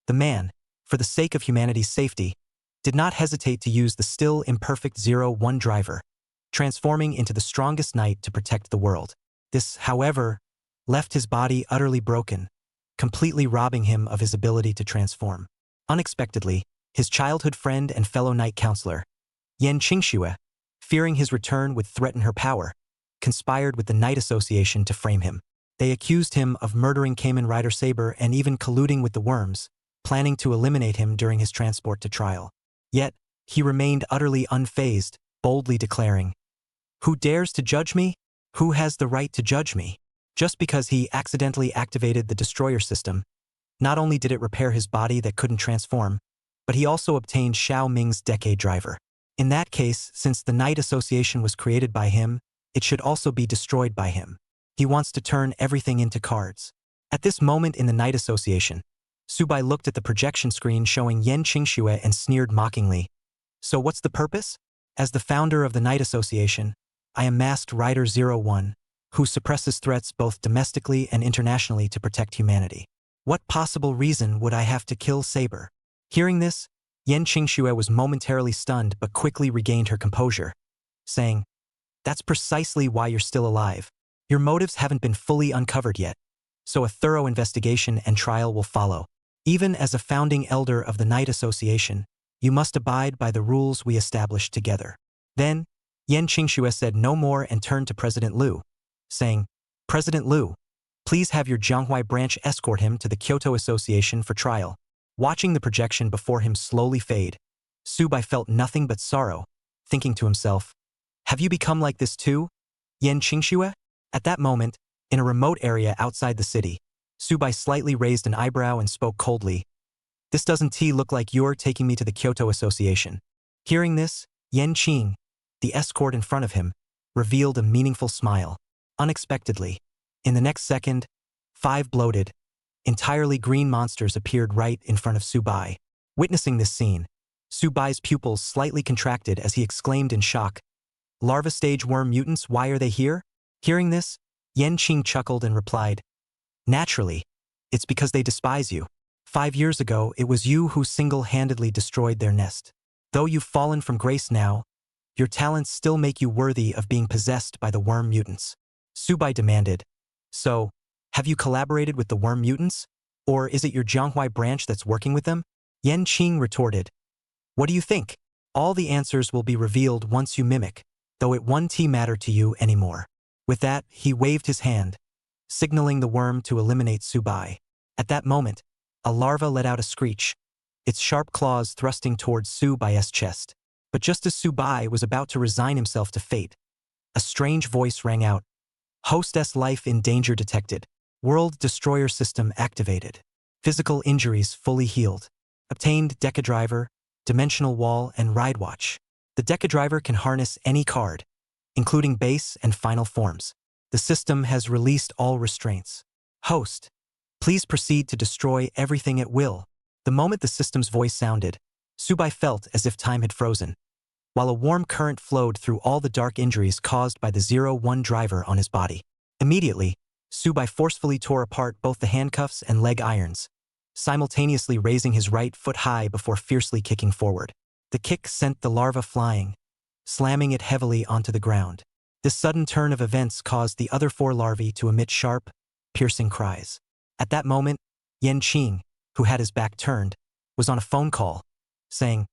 The man, for the sake of humanity's safety, did not hesitate to use the still imperfect 0-1 driver, transforming into the strongest knight to protect the world. This, however, left his body utterly broken, completely robbing him of his ability to transform. Unexpectedly, his childhood friend and fellow knight counselor, Yan Qingxue, fearing his return would threaten her power, conspired with the Knight Association to frame him. They accused him of murdering Kamen Rider Saber and even colluding with the worms, planning to eliminate him during his transport to trial. Yet, he remained utterly unfazed, boldly declaring, "Who dares to judge me? Who has the right to judge me?" Just because he accidentally activated the destroyer system, not only did it repair his body that couldn't transform, but he also obtained Xiao Ming's decade driver. In that case, since the Knight Association was created by him, it should also be destroyed by him. He wants to turn everything into cards. At this moment in the Knight Association, Subai looked at the projection screen showing Yan Qingxue and sneered mockingly. "So what's the purpose? As the founder of the Knight Association, I am Masked Rider 01, who suppresses threats both domestically and internationally to protect humanity. What possible reason would I have to kill Saber?" Hearing this, Yan Qingxue was momentarily stunned but quickly regained her composure, saying, "That's precisely why you're still alive. Your motives haven't been fully uncovered yet, so a thorough investigation and trial will follow. Even as a founding elder of the Knight Association, you must abide by the rules we established together." Then, Yan Qingxue said no more and turned to President Liu, saying, "President Liu, please have your Jianghua branch escort him to the Kyoto Association for trial." Watching the projection before him slowly fade, Subai felt nothing but sorrow, thinking to himself, "Have you become like this too, Yan Qingxue?" At that moment, in a remote area outside the city, Subai slightly raised an eyebrow and spoke coldly, "This doesn't look like you're taking me to the Kyoto Association." Hearing this, Yan Qing, the escort in front of him, revealed a meaningful smile. Unexpectedly, in the next second, 5 bloated, entirely green monsters appeared right in front of Subai. Witnessing this scene, Subai's pupils slightly contracted as he exclaimed in shock, "Larva stage worm mutants, why are they here?" Hearing this, Yan Qing chuckled and replied, "Naturally, it's because they despise you. 5 years ago, it was you who single-handedly destroyed their nest. Though you've fallen from grace now, your talents still make you worthy of being possessed by the worm mutants." Subai demanded, "So, have you collaborated with the worm mutants? Or is it your Jianghua branch that's working with them?" Yan Qing retorted, "What do you think? All the answers will be revealed once you mimic, though it won't matter to you anymore." With that, he waved his hand, signaling the worm to eliminate Subai. At that moment, a larva let out a screech, its sharp claws thrusting towards Subai's chest. But just as Subai was about to resign himself to fate, a strange voice rang out, "Hostess life in danger detected. World Destroyer System activated. Physical injuries fully healed. Obtained Decadriver, Dimensional Wall, and Ride Watch. The Decadriver can harness any card, including base and final forms. The system has released all restraints. Host, please proceed to destroy everything at will." The moment the system's voice sounded, Subai felt as if time had frozen, while a warm current flowed through all the dark injuries caused by the 0-1 driver on his body. Immediately, Subai forcefully tore apart both the handcuffs and leg irons, simultaneously raising his right foot high before fiercely kicking forward. The kick sent the larva flying, slamming it heavily onto the ground. This sudden turn of events caused the other 4 larvae to emit sharp, piercing cries. At that moment, Yan Qing, who had his back turned, was on a phone call, saying,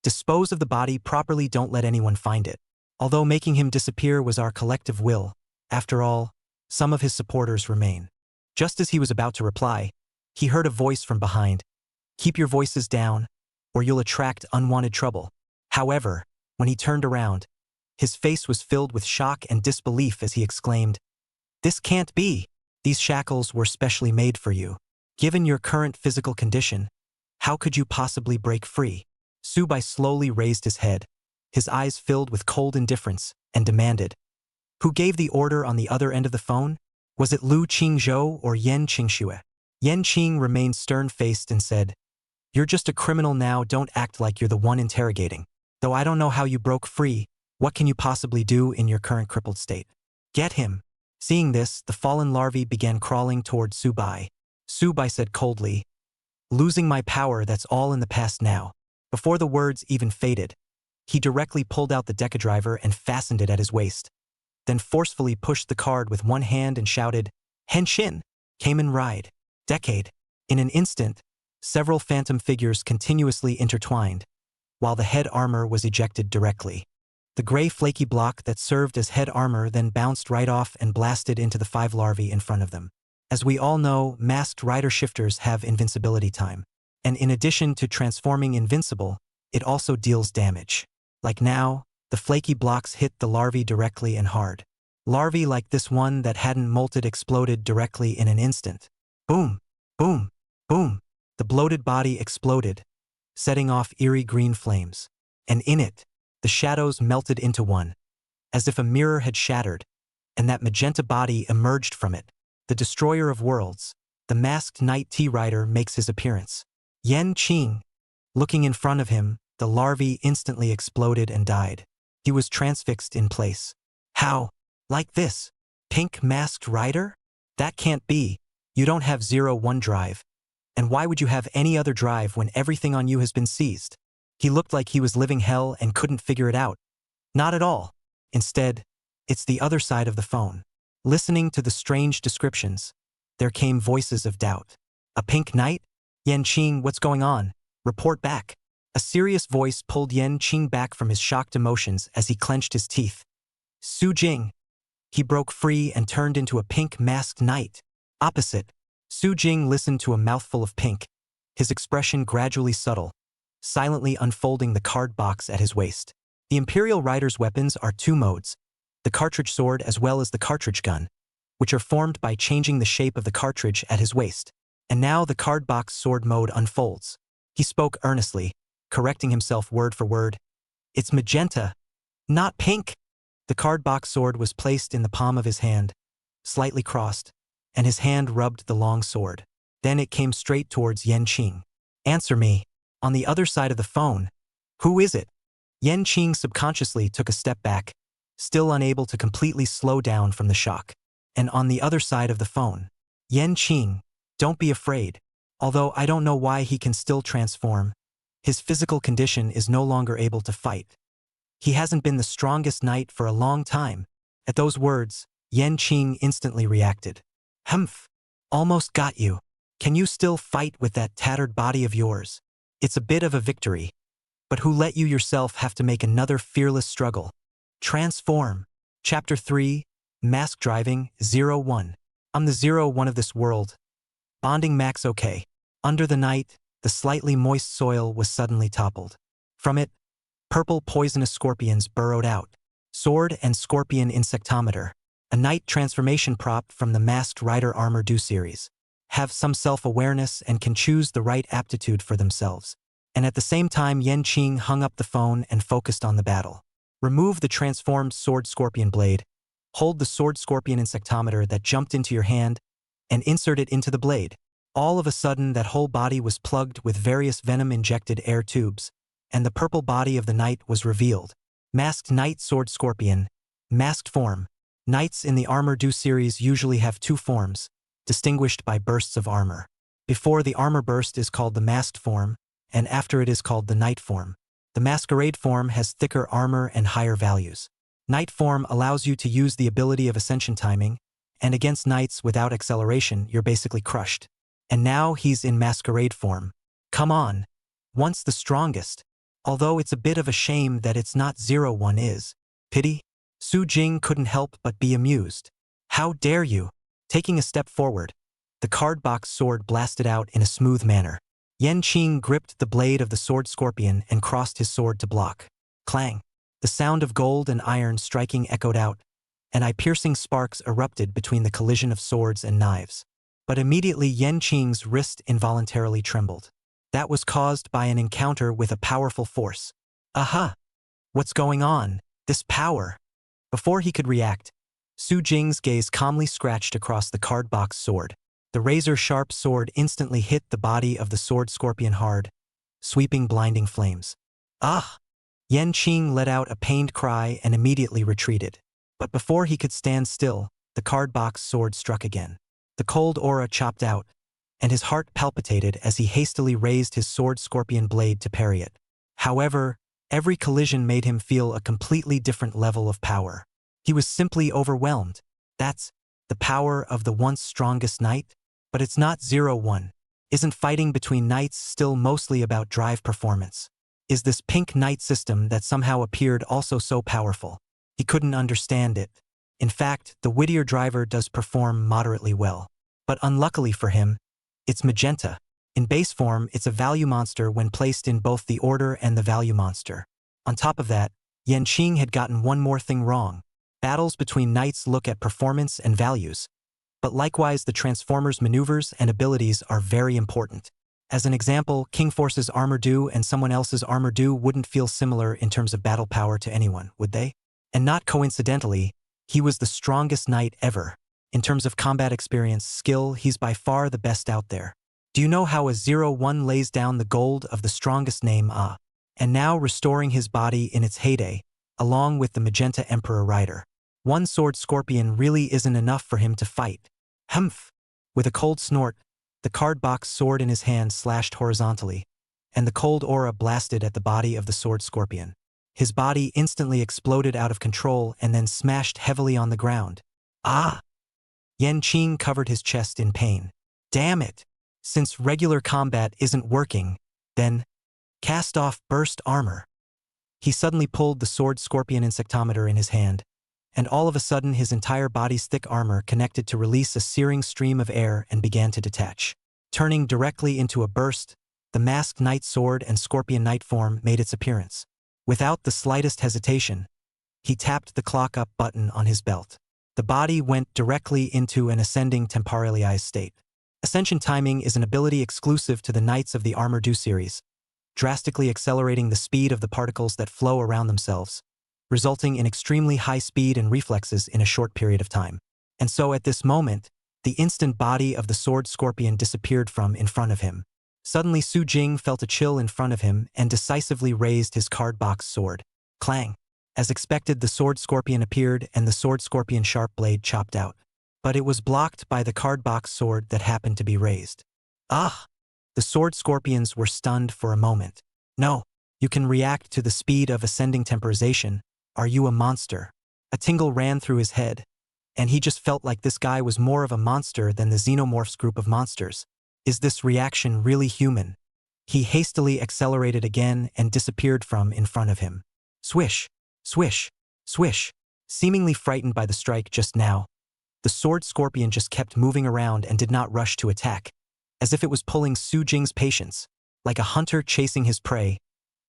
"Dispose of the body properly, don't let anyone find it." Although making him disappear was our collective will, after all, some of his supporters remain. Just as he was about to reply, he heard a voice from behind, "Keep your voices down, or you'll attract unwanted trouble." However, when he turned around, his face was filled with shock and disbelief as he exclaimed, "This can't be! These shackles were specially made for you. Given your current physical condition, how could you possibly break free?" Subai slowly raised his head, his eyes filled with cold indifference, and demanded, "Who gave the order on the other end of the phone? Was it Lu Qingzhou or Yan Qingxue?" Yan Qing remained stern-faced and said, "You're just a criminal now, don't act like you're the one interrogating. Though I don't know how you broke free, what can you possibly do in your current crippled state? Get him." Seeing this, the fallen larvae began crawling toward Subai. Subai said coldly, Losing my power, that's all in the past now. Before the words even faded, he directly pulled out the decadriver and fastened it at his waist, then forcefully pushed the card with one hand and shouted, Henshin! Kamen Ride. Decade. In an instant, several phantom figures continuously intertwined, while the head armor was ejected directly. The gray flaky block that served as head armor then bounced right off and blasted into the 5 larvae in front of them. As we all know, masked rider shifters have invincibility time. And in addition to transforming invincible, it also deals damage. Like now, the flaky blocks hit the larvae directly and hard. Larvae like this one that hadn't molted exploded directly in an instant. Boom, boom, boom. The bloated body exploded, setting off eerie green flames. And in it, the shadows melted into one, as if a mirror had shattered, and that magenta body emerged from it. The destroyer of worlds, the masked Knight T-Rider, makes his appearance. Yen Qing. Looking in front of him, the larvae instantly exploded and died. He was transfixed in place. How? Like this? Pink masked rider? That can't be. You don't have 01 drive. And why would you have any other drive when everything on you has been seized? He looked like he was living hell and couldn't figure it out. Not at all. Instead, it's the other side of the phone. Listening to the strange descriptions, there came voices of doubt. A pink knight? Yen Qing, what's going on? Report back. A serious voice pulled Yen Qing back from his shocked emotions as he clenched his teeth. Su Jing. He broke free and turned into a pink masked knight. Opposite, Su Jing listened to a mouthful of pink, his expression gradually subtle, silently unfolding the card box at his waist. The Imperial Rider's weapons are 2 modes, the cartridge sword as well as the cartridge gun, which are formed by changing the shape of the cartridge at his waist. And now the card box sword mode unfolds. He spoke earnestly, correcting himself word for word. It's magenta, not pink. The card box sword was placed in the palm of his hand, slightly crossed, and his hand rubbed the long sword. Then it came straight towards Yen Qing. Answer me. On the other side of the phone. Who is it? Yen Qing subconsciously took a step back, still unable to completely slow down from the shock. And on the other side of the phone. Yen Qing, don't be afraid. Although I don't know why he can still transform, his physical condition is no longer able to fight. He hasn't been the strongest knight for a long time. At those words, Yen Qing instantly reacted. Humph. Almost got you. Can you still fight with that tattered body of yours? It's a bit of a victory. But who let you yourself have to make another fearless struggle? Transform. Chapter 3, Mask Driving, 01. I'm the 01 of this world. Bonding max okay. Under the night, the slightly moist soil was suddenly toppled. From it, purple poisonous scorpions burrowed out. Sword and Scorpion Insectometer. A night transformation prop from the Masked Rider Armor Do series. Have some self-awareness and can choose the right aptitude for themselves. And at the same time, Yen Qing hung up the phone and focused on the battle. Remove the transformed Sword Scorpion blade. Hold the Sword Scorpion Insectometer that jumped into your hand and insert it into the blade. All of a sudden, that whole body was plugged with various venom-injected air tubes, and the purple body of the knight was revealed. Masked Knight Sword Scorpion. Masked form. Knights in the Armor Do series usually have 2 forms, distinguished by bursts of armor. Before the armor burst is called the masked form, and after it is called the knight form. The masquerade form has thicker armor and higher values. Knight form allows you to use the ability of ascension timing, and against knights without acceleration, you're basically crushed. And now he's in masquerade form. Come on. Once the strongest. Although it's a bit of a shame that it's not 01 is. Pity? Su Jing couldn't help but be amused. How dare you? Taking a step forward, the card box sword blasted out in a smooth manner. Yen Qing gripped the blade of the sword scorpion and crossed his sword to block. Clang. The sound of gold and iron striking echoed out, and eye-piercing sparks erupted between the collision of swords and knives. But immediately Yen Qing's wrist involuntarily trembled. That was caused by an encounter with a powerful force. Aha! What's going on? This power! Before he could react, Su Jing's gaze calmly scratched across the card box sword. The razor-sharp sword instantly hit the body of the sword scorpion hard, sweeping blinding flames. Ah! Yen Qing let out a pained cry and immediately retreated. But before he could stand still, the card box sword struck again. The cold aura chopped out, and his heart palpitated as he hastily raised his sword scorpion blade to parry it. However, every collision made him feel a completely different level of power. He was simply overwhelmed. That's the power of the once strongest knight? But it's not 0-1. Isn't fighting between knights still mostly about drive performance? Is this pink knight system that somehow appeared also so powerful? He couldn't understand it. In fact, the Whittier driver does perform moderately well. But unluckily for him, it's magenta. In base form, it's a value monster when placed in both the order and the value monster. On top of that, Yanqing had gotten one more thing wrong. Battles between knights look at performance and values. But likewise, the Transformers' maneuvers and abilities are very important. As an example, King Force's armor do and someone else's armor do wouldn't feel similar in terms of battle power to anyone, would they? And not coincidentally, he was the strongest knight ever. In terms of combat experience, skill, he's by far the best out there. Do you know how a 0-1 lays down the gold of the strongest name and now restoring his body in its heyday, along with the Magenta Emperor rider. One sword scorpion really isn't enough for him to fight. Humph! With a cold snort, the card box sword in his hand slashed horizontally, and the cold aura blasted at the body of the sword scorpion. His body instantly exploded out of control and then smashed heavily on the ground. Ah! Yanqing covered his chest in pain. Damn it! Since regular combat isn't working, then cast off burst armor. He suddenly pulled the sword scorpion insectometer in his hand, and all of a sudden his entire body's thick armor connected to release a searing stream of air and began to detach. Turning directly into a burst, the masked knight sword and scorpion knight form made its appearance. Without the slightest hesitation, he tapped the clock up button on his belt. The body went directly into an ascending temporalized state. Ascension timing is an ability exclusive to the Knights of the Armor Do series, drastically accelerating the speed of the particles that flow around themselves, resulting in extremely high speed and reflexes in a short period of time. And so at this moment, the instant body of the sword scorpion disappeared from in front of him. Suddenly Su Jing felt a chill in front of him and decisively raised his card box sword. Clang! As expected, the sword scorpion appeared and the sword scorpion sharp blade chopped out. But it was blocked by the card box sword that happened to be raised. Ah! The sword scorpions were stunned for a moment. No, you can react to the speed of ascending temporization. Are you a monster? A tingle ran through his head, and he just felt like this guy was more of a monster than the Xenomorphs group of monsters. Is this reaction really human? He hastily accelerated again and disappeared from in front of him. Swish, swish, swish. Seemingly frightened by the strike just now, the sword scorpion just kept moving around and did not rush to attack, as if it was pulling Su Jing's patience, like a hunter chasing his prey,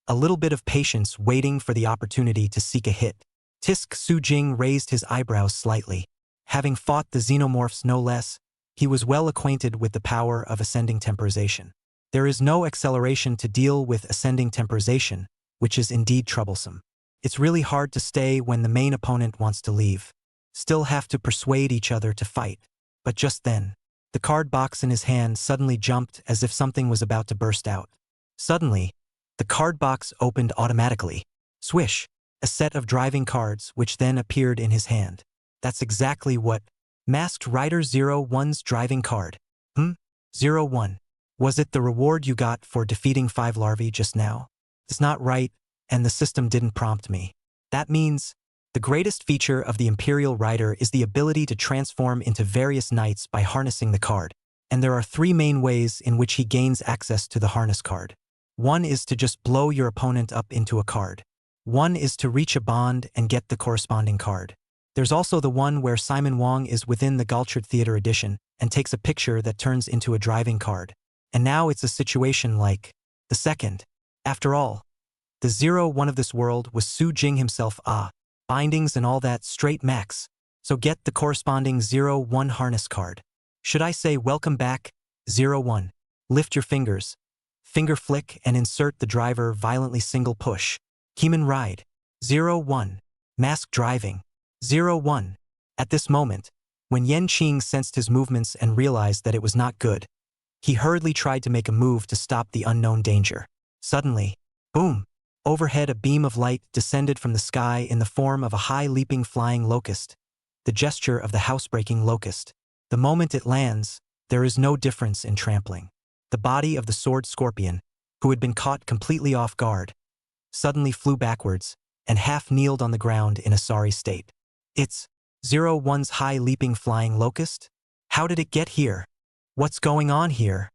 a little bit of patience waiting for the opportunity to seek a hit. Tisk. Su Jing raised his eyebrows slightly. Having fought the Xenomorphs no less, he was well acquainted with the power of ascending temporization. There is no acceleration to deal with ascending temporization, which is indeed troublesome. It's really hard to stay when the main opponent wants to leave. Still have to persuade each other to fight. But just then, the card box in his hand suddenly jumped as if something was about to burst out. Suddenly, the card box opened automatically. Swish! A set of driving cards which then appeared in his hand. That's exactly what Masked Rider 01's driving card. 01. Was it the reward you got for defeating 5 larvae just now? It's not right, and the system didn't prompt me. That means the greatest feature of the Imperial Rider is the ability to transform into various knights by harnessing the card. And there are 3 main ways in which he gains access to the harness card. One is to just blow your opponent up into a card. One is to reach a bond and get the corresponding card. There's also the one where Simon Wong is within the Galchard Theater edition and takes a picture that turns into a driving card. And now it's a situation like the second. After all, the 01 of this world was Su Jing himself. Bindings and all that, straight max. So get the corresponding 01 harness card. Should I say welcome back, 01? Lift your fingers. Finger flick and insert the driver violently single push. Keeman ride. 01. Mask driving. 01. At this moment, when Yanqing sensed his movements and realized that it was not good, he hurriedly tried to make a move to stop the unknown danger. Suddenly, boom! Overhead a beam of light descended from the sky in the form of a high-leaping flying locust, the gesture of the housebreaking locust. The moment it lands, There is no difference in trampling. The body of the sword scorpion, who had been caught completely off guard, suddenly flew backwards and half kneeled on the ground in a sorry state. It's 01's high leaping flying locust? How did it get here? What's going on here?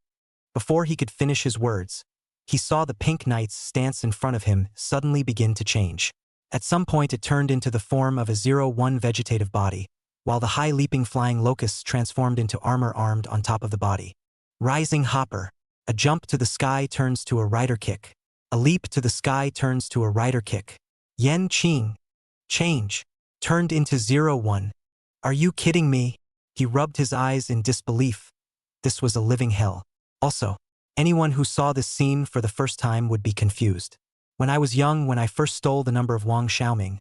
Before he could finish his words, he saw the pink knight's stance in front of him suddenly begin to change. At some point it turned into the form of a 01 vegetative body, while the high leaping flying locusts transformed into armor armed on top of the body. Rising hopper. A jump to the sky turns to a rider kick. A leap to the sky turns to a rider kick. Yen Qing. Change. Turned into 01. Are you kidding me? He rubbed his eyes in disbelief. This was a living hell. Also, anyone who saw this scene for the first time would be confused. When I was young, when I first stole the number of Wang Xiaoming,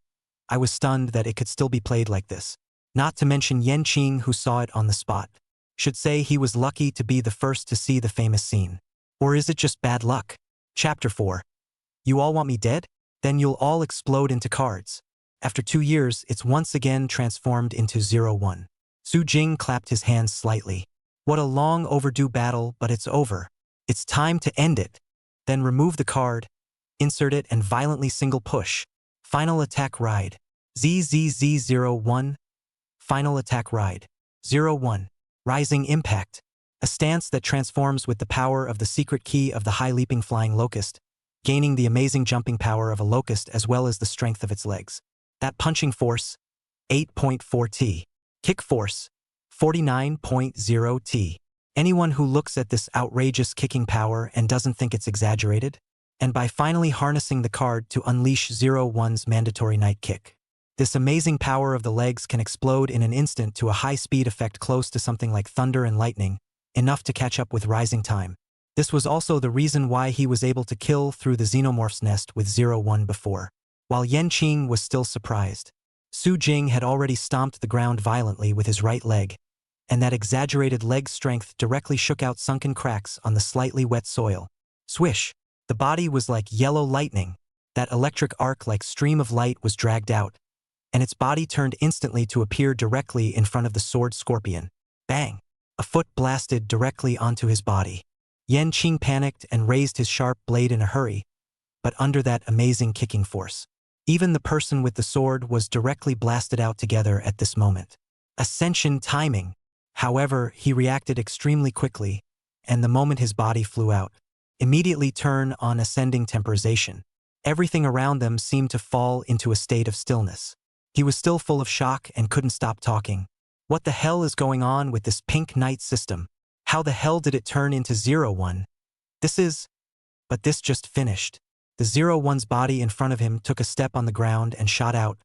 I was stunned that it could still be played like this. Not to mention Yen Qing, who saw it on the spot. Should say he was lucky to be the first to see the famous scene. Or is it just bad luck? Chapter 4. You all want me dead? Then you'll all explode into cards. After 2 years, it's once again transformed into 01. Su Jing clapped his hands slightly. What a long overdue battle, but it's over. It's time to end it. Then remove the card, insert it and violently single push. Final attack ride. ZZZ01. Final attack ride. 01. Rising impact. A stance that transforms with the power of the secret key of the high leaping flying locust, gaining the amazing jumping power of a locust as well as the strength of its legs. That punching force, 8.4 T. Kick force, 49.0 T. Anyone who looks at this outrageous kicking power and doesn't think it's exaggerated? And by finally harnessing the card to unleash 01's mandatory night kick. This amazing power of the legs can explode in an instant to a high-speed effect close to something like thunder and lightning, enough to catch up with rising time. This was also the reason why he was able to kill through the xenomorph's nest with 01 before. While Yen Qing was still surprised, Su Jing had already stomped the ground violently with his right leg, and that exaggerated leg strength directly shook out sunken cracks on the slightly wet soil. Swish! The body was like yellow lightning. That electric arc-like stream of light was dragged out, and its body turned instantly to appear directly in front of the sword scorpion. Bang! A foot blasted directly onto his body. Yen Qing panicked and raised his sharp blade in a hurry, but under that amazing kicking force, even the person with the sword was directly blasted out together at this moment. Ascension timing. However, he reacted extremely quickly, and the moment his body flew out, immediately turn on ascending temporization. Everything around them seemed to fall into a state of stillness. He was still full of shock and couldn't stop talking. What the hell is going on with this pink knight system? How the hell did it turn into 01? But this just finished. The 01's body in front of him took a step on the ground and shot out,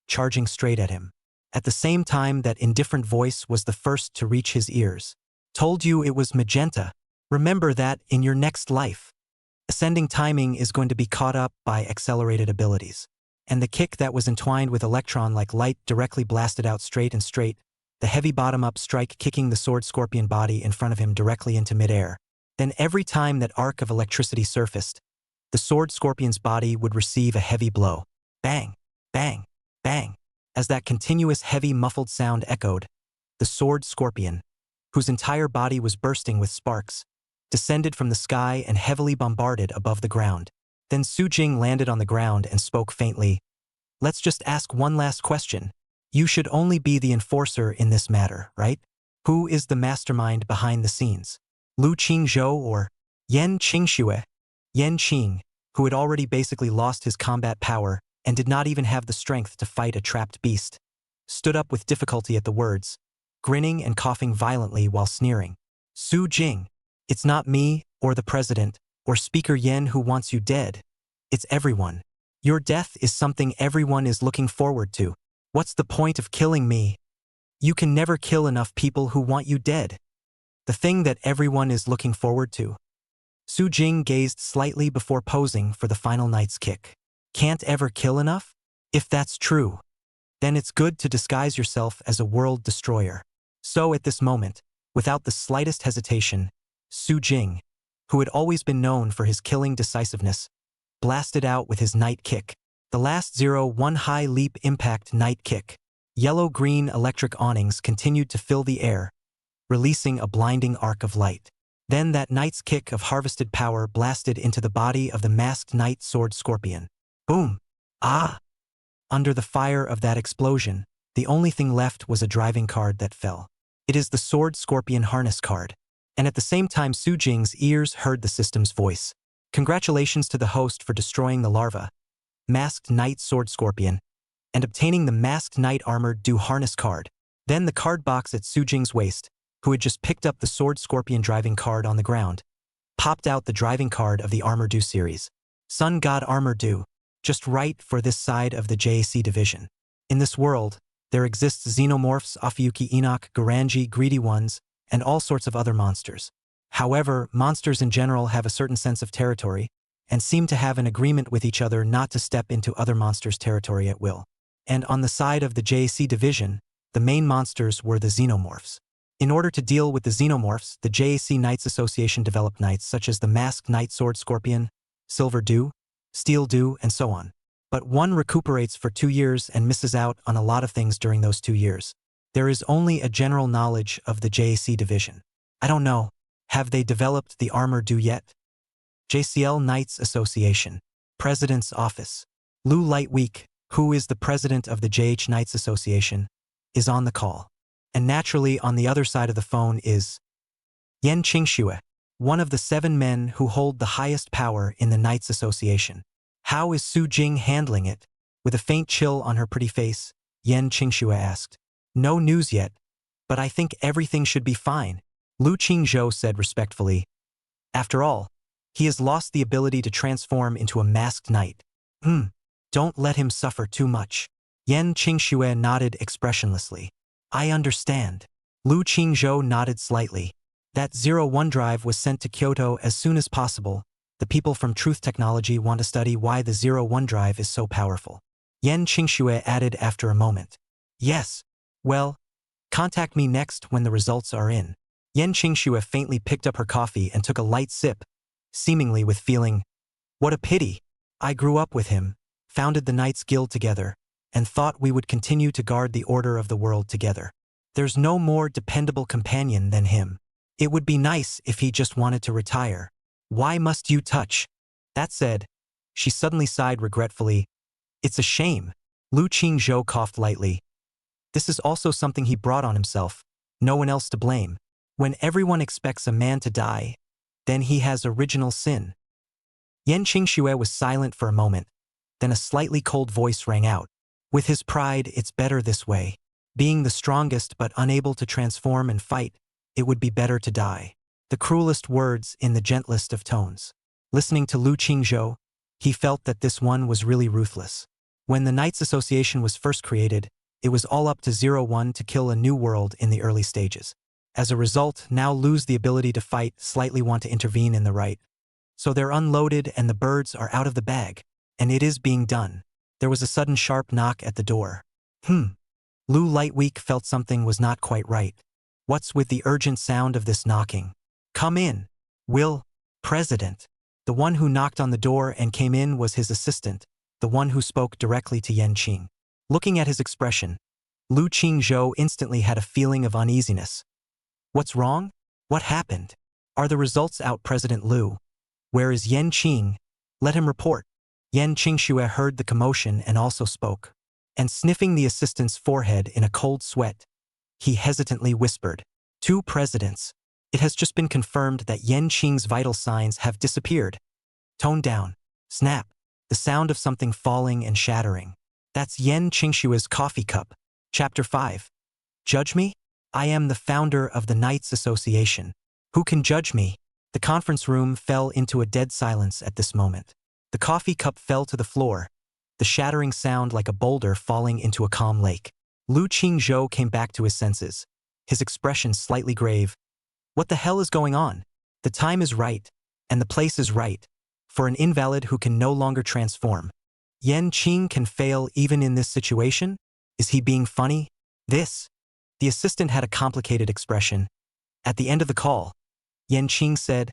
charging straight at him. At the same time, that indifferent voice was the first to reach his ears. Told you it was magenta. Remember that in your next life. Ascending timing is going to be caught up by accelerated abilities. And the kick that was entwined with electron-like light directly blasted out straight, the heavy bottom-up strike kicking the sword scorpion body in front of him directly into midair. Then every time that arc of electricity surfaced, the sword scorpion's body would receive a heavy blow. Bang, bang, bang. As that continuous heavy muffled sound echoed, the sword scorpion, whose entire body was bursting with sparks, descended from the sky and heavily bombarded above the ground. Then Su Jing landed on the ground and spoke faintly. Let's just ask one last question. You should only be the enforcer in this matter, right? Who is the mastermind behind the scenes? Lu Qingzhou or Yen Qingxue? Yen Qing, who had already basically lost his combat power and did not even have the strength to fight a trapped beast, stood up with difficulty at the words, grinning and coughing violently while sneering. Su Jing, it's not me, or the president, or Speaker Yen who wants you dead. It's everyone. Your death is something everyone is looking forward to. What's the point of killing me? You can never kill enough people who want you dead. The thing that everyone is looking forward to. Su Jing gazed slightly before posing for the final knight's kick. Can't ever kill enough? If that's true, then it's good to disguise yourself as a world destroyer. So at this moment, without the slightest hesitation, Su Jing, who had always been known for his killing decisiveness, blasted out with his night kick. The last 01 high leap impact night kick. Yellow-green electric awnings continued to fill the air, releasing a blinding arc of light. Then that knight's kick of harvested power blasted into the body of the masked knight sword scorpion. Boom! Ah! Under the fire of that explosion, the only thing left was a driving card that fell. It is the sword scorpion harness card. And at the same time Su Jing's ears heard the system's voice. Congratulations to the host for destroying the larva, masked knight sword scorpion, and obtaining the masked knight armored do harness card. Then the card box at Su Jing's waist, who had just picked up the sword scorpion driving card on the ground, popped out the driving card of the Armor Do series. Sun God Armor Do, just right for this side of the JAC division. In this world, there exists xenomorphs, Afiyuki Enoch, Garanji, Greedy Ones, and all sorts of other monsters. However, monsters in general have a certain sense of territory, and seem to have an agreement with each other not to step into other monsters' territory at will. And on the side of the JAC division, the main monsters were the xenomorphs. In order to deal with the xenomorphs, the JAC Knights Association developed knights such as the Masked Knight Sword Scorpion, Silver Dew, Steel Dew, and so on. But one recuperates for 2 years and misses out on a lot of things during those 2 years. There is only a general knowledge of the JAC division. I don't know, have they developed the Armor Do yet? JCL Knights Association, President's Office. Lu Lightweek, who is the president of the JH Knights Association, is on the call. And naturally on the other side of the phone is Yen Qingxue, one of the 7 men who hold the highest power in the Knights Association. How is Su Jing handling it? With a faint chill on her pretty face, Yen Qingxue asked. No news yet, but I think everything should be fine, Lu Qingzhou said respectfully. After all, he has lost the ability to transform into a masked knight. Don't let him suffer too much. Yen Qingxue nodded expressionlessly. I understand. Lu Qingzhou nodded slightly. That 01 drive was sent to Kyoto as soon as possible. The people from Truth Technology want to study why the 01 drive is so powerful. Yen Qingxue added after a moment. Yes. Well, contact me next when the results are in. Yen Qingxue faintly picked up her coffee and took a light sip, seemingly with feeling. What a pity. I grew up with him, founded the Knights Guild together, and thought we would continue to guard the order of the world together. There's no more dependable companion than him. It would be nice if he just wanted to retire. Why must you touch? That said, she suddenly sighed regretfully. It's a shame. Lu Qingzhou coughed lightly. This is also something he brought on himself. No one else to blame. When everyone expects a man to die, then he has original sin. Yen Qingxue was silent for a moment. Then a slightly cold voice rang out. With his pride, it's better this way. Being the strongest but unable to transform and fight, it would be better to die. The cruelest words in the gentlest of tones. Listening to Lu Qingzhou, he felt that this one was really ruthless. When the Knights Association was first created, it was all up to 01 to kill a new world in the early stages. As a result, now lose the ability to fight, slightly want to intervene in the right. So they're unloaded and the birds are out of the bag. And it is being done. There was a sudden sharp knock at the door. Lu Lightweek felt something was not quite right. What's with the urgent sound of this knocking? Come in. Will, President. The one who knocked on the door and came in was his assistant, the one who spoke directly to Yen Qing. Looking at his expression, Lu Qingzhou instantly had a feeling of uneasiness. What's wrong? What happened? Are the results out, President Lu? Where is Yen Qing? Let him report. Yen Qingxue heard the commotion and also spoke. And sniffing the assistant's forehead in a cold sweat, he hesitantly whispered, 2 presidents. It has just been confirmed that Yen Qing's vital signs have disappeared. Tone down. Snap. The sound of something falling and shattering. That's Yen Qingxue's coffee cup. Chapter 5. Judge me? I am the founder of the Knights Association. Who can judge me? The conference room fell into a dead silence at this moment. The coffee cup fell to the floor, the shattering sound like a boulder falling into a calm lake. Lu Qingzhou came back to his senses, his expression slightly grave. What the hell is going on? The time is right, and the place is right, for an invalid who can no longer transform. Yen Qing can fail even in this situation? Is he being funny? This? The assistant had a complicated expression. At the end of the call, Yen Qing said,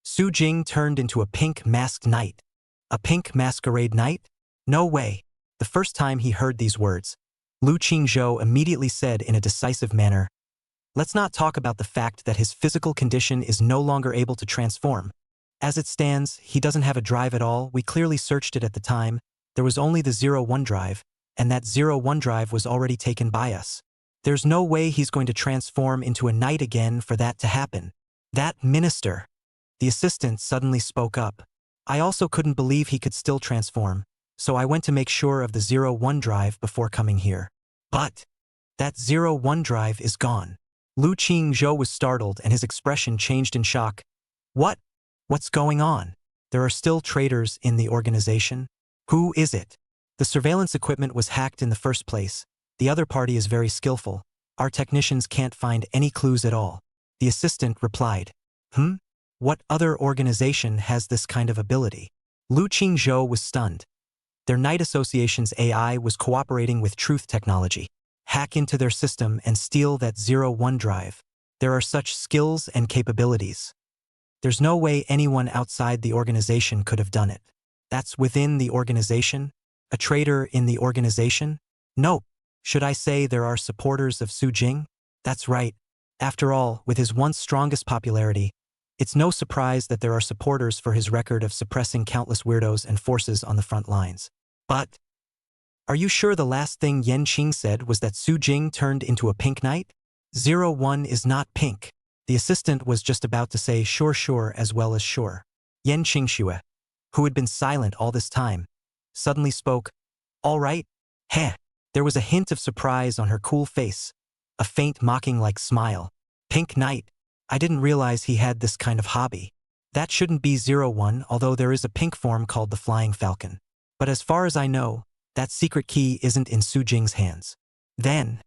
Su Jing turned into a pink masked knight. A pink masquerade knight? No way. The first time he heard these words, Lu Qingzhou immediately said in a decisive manner, Let's not talk about the fact that his physical condition is no longer able to transform. As it stands, he doesn't have a drive at all. We clearly searched it at the time. There was only the 01 drive, and that 01 drive was already taken by us. There's no way he's going to transform into a knight again for that to happen. That minister. The assistant suddenly spoke up. I also couldn't believe he could still transform, so I went to make sure of the 01 drive before coming here. But that 01 drive is gone. Lu Qingzhou was startled and his expression changed in shock. What? What's going on? There are still traitors in the organization? Who is it? The surveillance equipment was hacked in the first place. The other party is very skillful. Our technicians can't find any clues at all. The assistant replied. What other organization has this kind of ability? Lu Qingzhou was stunned. Their Knight Association's AI was cooperating with Truth Technology. Hack into their system and steal that 01 drive. There are such skills and capabilities. There's no way anyone outside the organization could have done it. That's within the organization? A traitor in the organization? No. Should I say there are supporters of Su Jing? That's right. After all, with his once strongest popularity, it's no surprise that there are supporters for his record of suppressing countless weirdos and forces on the front lines. But are you sure the last thing Yan Qing said was that Su Jing turned into a pink knight? 01 is not pink. The assistant was just about to say sure as well as sure. Yan Qingxue, who had been silent all this time, suddenly spoke. All right? Heh. There was a hint of surprise on her cool face, a faint mocking-like smile. Pink knight. I didn't realize he had this kind of hobby. That shouldn't be 01, although there is a pink form called the Flying Falcon. But as far as I know, that secret key isn't in Su Jing's hands. Then,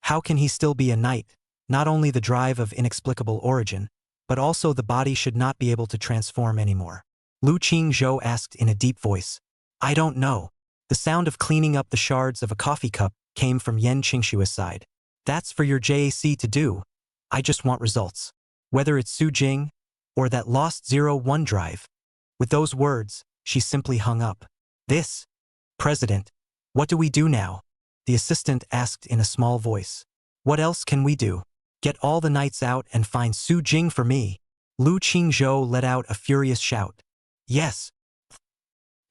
how can he still be a knight? Not only the drive of inexplicable origin, but also the body should not be able to transform anymore. Lu Qingzhou asked in a deep voice. I don't know. The sound of cleaning up the shards of a coffee cup came from Yan Qingshua's side. That's for your JAC to do. I just want results. Whether it's Su Jing or that lost 01 drive. With those words, she simply hung up. This, President, what do we do now? The assistant asked in a small voice. What else can we do? Get all the knights out and find Su Jing for me. Lu Qingzhou let out a furious shout. Yes.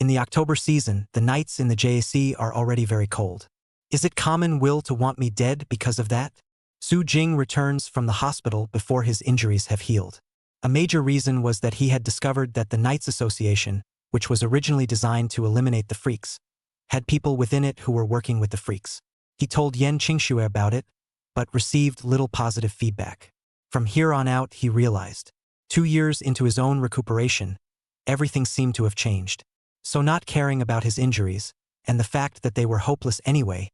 In the October season, the nights in the JAC are already very cold. Is it common will to want me dead because of that? Su Jing returns from the hospital before his injuries have healed. A major reason was that he had discovered that the Knights Association, which was originally designed to eliminate the freaks, had people within it who were working with the freaks. He told Yan Qingxue about it, but received little positive feedback. From here on out, he realized. 2 years into his own recuperation, everything seemed to have changed. So not caring about his injuries, and the fact that they were hopeless anyway,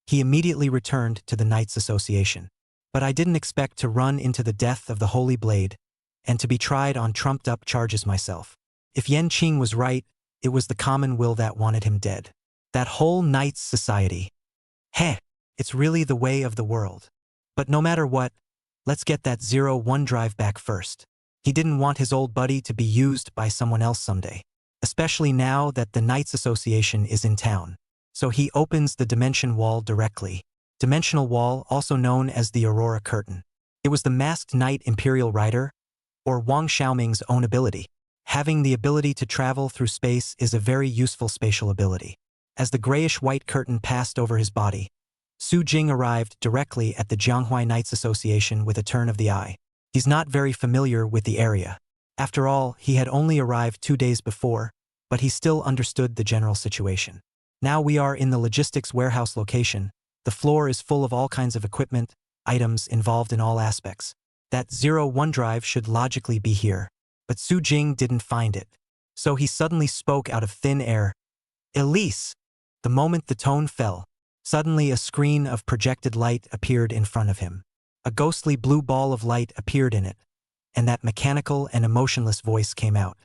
he immediately returned to the Knights Association. But I didn't expect to run into the death of the Holy Blade, and to be tried on trumped-up charges myself. If Yan Qing was right, it was the common will that wanted him dead. That whole Knights Society. Heh, it's really the way of the world. But no matter what, let's get that 01 drive back first. He didn't want his old buddy to be used by someone else someday. Especially now that the Knights Association is in town. So he opens the dimension wall directly. Dimensional wall, also known as the Aurora Curtain. It was the masked knight Imperial Rider, or Wang Xiaoming's own ability. Having the ability to travel through space is a very useful spatial ability. As the grayish-white curtain passed over his body, Su Jing arrived directly at the Jianghuai Knights Association with a turn of the eye. He's not very familiar with the area. After all, he had only arrived 2 days before, but he still understood the general situation. Now we are in the logistics warehouse location. The floor is full of all kinds of equipment, items involved in all aspects. That 01 drive should logically be here, but Su Jing didn't find it. So he suddenly spoke out of thin air. Elise! The moment the tone fell, suddenly a screen of projected light appeared in front of him. A ghostly blue ball of light appeared in it, and that mechanical and emotionless voice came out.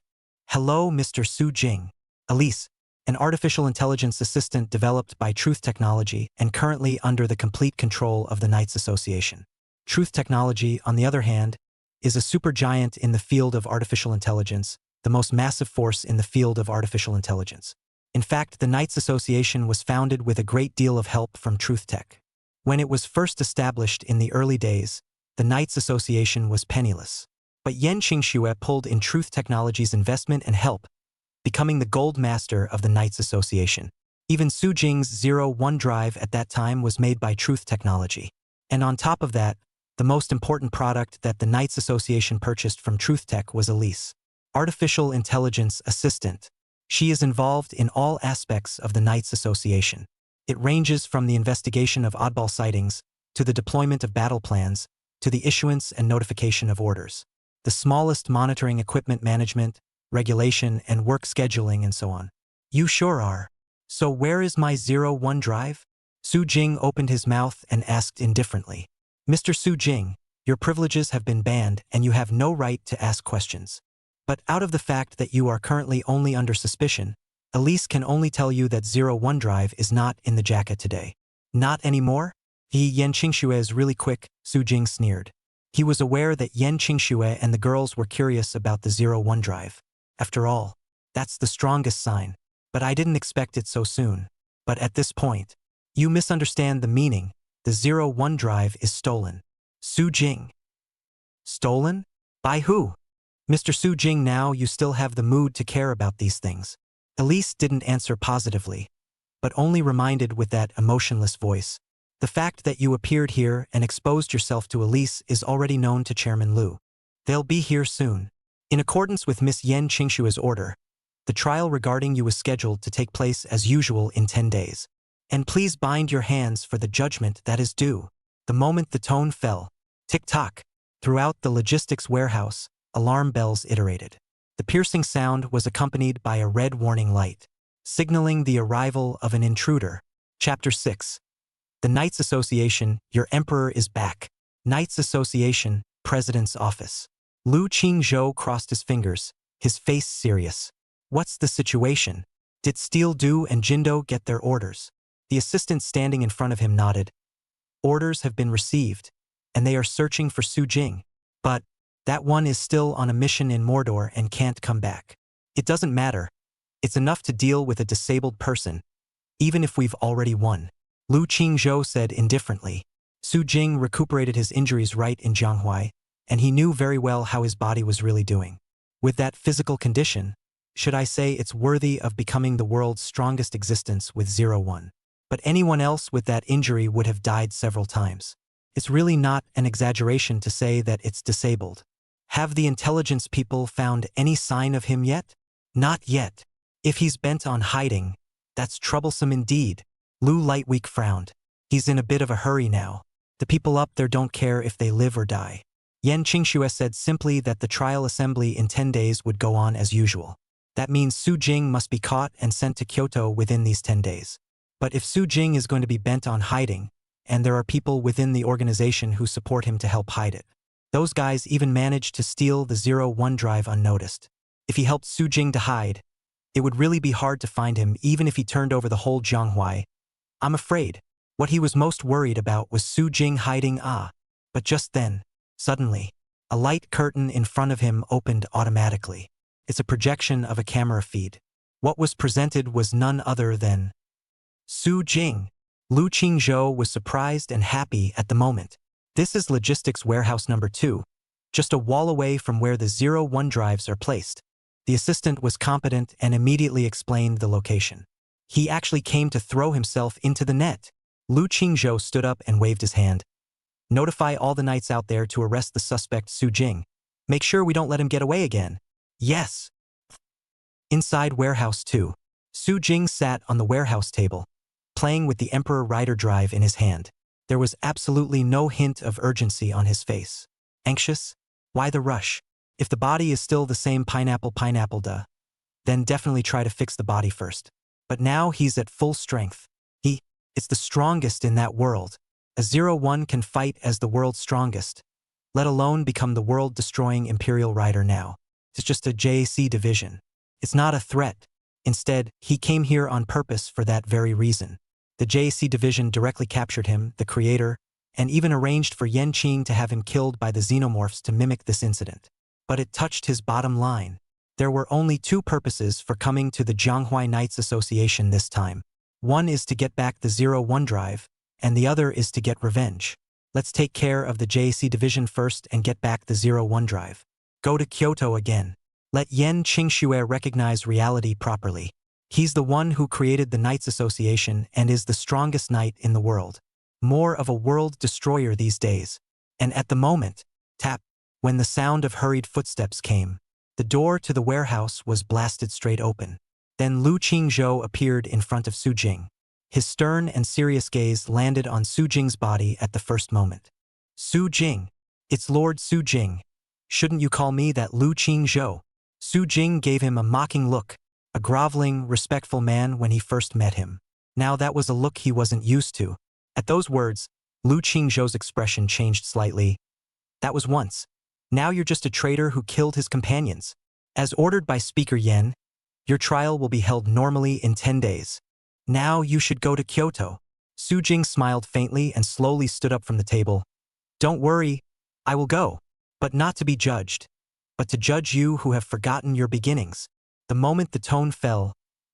Hello, Mr. Su Jing. Elise, an artificial intelligence assistant developed by Truth Technology and currently under the complete control of the Knights Association. Truth Technology, on the other hand, is a supergiant in the field of artificial intelligence, the most massive force in the field of artificial intelligence. In fact, the Knights Association was founded with a great deal of help from Truth Tech. When it was first established in the early days, the Knights Association was penniless. But Yan Qingxue pulled in Truth Technologies' investment and help, becoming the gold master of the Knights Association. Even Su Jing's 01 drive at that time was made by Truth Technology. And on top of that, the most important product that the Knights Association purchased from Truth Tech was Elise, Artificial Intelligence Assistant. She is involved in all aspects of the Knights Association. It ranges from the investigation of oddball sightings, to the deployment of battle plans, to the issuance and notification of orders. The smallest monitoring equipment management, regulation, and work scheduling, and so on. You sure are. So where is my 01 drive? Su Jing opened his mouth and asked indifferently. Mr. Su Jing, your privileges have been banned and you have no right to ask questions. But out of the fact that you are currently only under suspicion, Elise can only tell you that 01 drive is not in the jacket today. Not anymore? Yan Qingxue is really quick, Su Jing sneered. He was aware that Yan Qingxue and the girls were curious about the 01 drive. After all, that's the strongest sign. But I didn't expect it so soon. But at this point, you misunderstand the meaning. The 01 drive is stolen. Su Jing. Stolen? By who? Mr. Su Jing, now you still have the mood to care about these things. Elise didn't answer positively, but only reminded with that emotionless voice. The fact that you appeared here and exposed yourself to Elise is already known to Chairman Liu. They'll be here soon. In accordance with Miss Yan Qingxue's order, the trial regarding you is scheduled to take place as usual in 10 days. And please bind your hands for the judgment that is due. The moment the tone fell, tick-tock, throughout the logistics warehouse, alarm bells iterated. The piercing sound was accompanied by a red warning light, signaling the arrival of an intruder. Chapter 6. The Knights Association, your emperor is back. Knights Association, President's Office. Lu Qingzhou crossed his fingers, his face serious. What's the situation? Did Steel Du and Jindo get their orders? The assistant standing in front of him nodded. Orders have been received, and they are searching for Su Jing. But that one is still on a mission in Mordor and can't come back. It doesn't matter. It's enough to deal with a disabled person, even if we've already won. Lu Qingzhou said indifferently. Su Jing recuperated his injuries right in Jianghuai, and he knew very well how his body was really doing. With that physical condition, should I say it's worthy of becoming the world's strongest existence with 01. But anyone else with that injury would have died several times. It's really not an exaggeration to say that it's disabled. Have the intelligence people found any sign of him yet? Not yet. If he's bent on hiding, that's troublesome indeed. Lu Lightweek frowned. He's in a bit of a hurry now. The people up there don't care if they live or die. Yan Qingxue said simply that the trial assembly in 10 days would go on as usual. That means Su Jing must be caught and sent to Kyoto within these 10 days. But if Su Jing is going to be bent on hiding, and there are people within the organization who support him to help hide it, those guys even managed to steal the 01 drive unnoticed. If he helped Su Jing to hide, it would really be hard to find him even if he turned over the whole Jianghuai. I'm afraid what he was most worried about was Su Jing hiding. But just then, suddenly, a light curtain in front of him opened automatically. It's a projection of a camera feed. What was presented was none other than Su Jing. Lu Qingzhou was surprised and happy at the moment. This is logistics warehouse number 2, just a wall away from where the 01 drives are placed. The assistant was competent and immediately explained the location. He actually came to throw himself into the net. Lu Qingzhou stood up and waved his hand. Notify all the knights out there to arrest the suspect Su Jing. Make sure we don't let him get away again. Yes. Inside warehouse 2, Su Jing sat on the warehouse table, playing with the Emperor Rider drive in his hand. There was absolutely no hint of urgency on his face. Anxious? Why the rush? If the body is still the same pineapple duh, then definitely try to fix the body first. But now he's at full strength. It's the strongest in that world. A 01 can fight as the world's strongest, let alone become the world-destroying Imperial Rider now. It's just a JAC division. It's not a threat. Instead, he came here on purpose for that very reason. The JAC division directly captured him, the creator, and even arranged for Yan Qing to have him killed by the xenomorphs to mimic this incident. But it touched his bottom line. There were only 2 purposes for coming to the Jianghuai Knights Association this time. One is to get back the 01 drive, and the other is to get revenge. Let's take care of the JAC division first and get back the 01 drive. Go to Kyoto again. Let Yen Qingxue recognize reality properly. He's the one who created the Knights Association and is the strongest knight in the world. More of a world destroyer these days. And at the moment, tap, when the sound of hurried footsteps came, the door to the warehouse was blasted straight open. Then Lu Qingzhou appeared in front of Su Jing. His stern and serious gaze landed on Su Jing's body at the first moment. Su Jing. It's Lord Su Jing. Shouldn't you call me that, Lu Qingzhou? Su Jing gave him a mocking look, a groveling, respectful man when he first met him. Now that was a look he wasn't used to. At those words, Lu Qingzhou's expression changed slightly. That was once. Now you're just a traitor who killed his companions. As ordered by Speaker Yen, your trial will be held normally in 10 days. Now you should go to Kyoto. Su Jing smiled faintly and slowly stood up from the table. Don't worry, I will go, but not to be judged, but to judge you who have forgotten your beginnings. The moment the tone fell,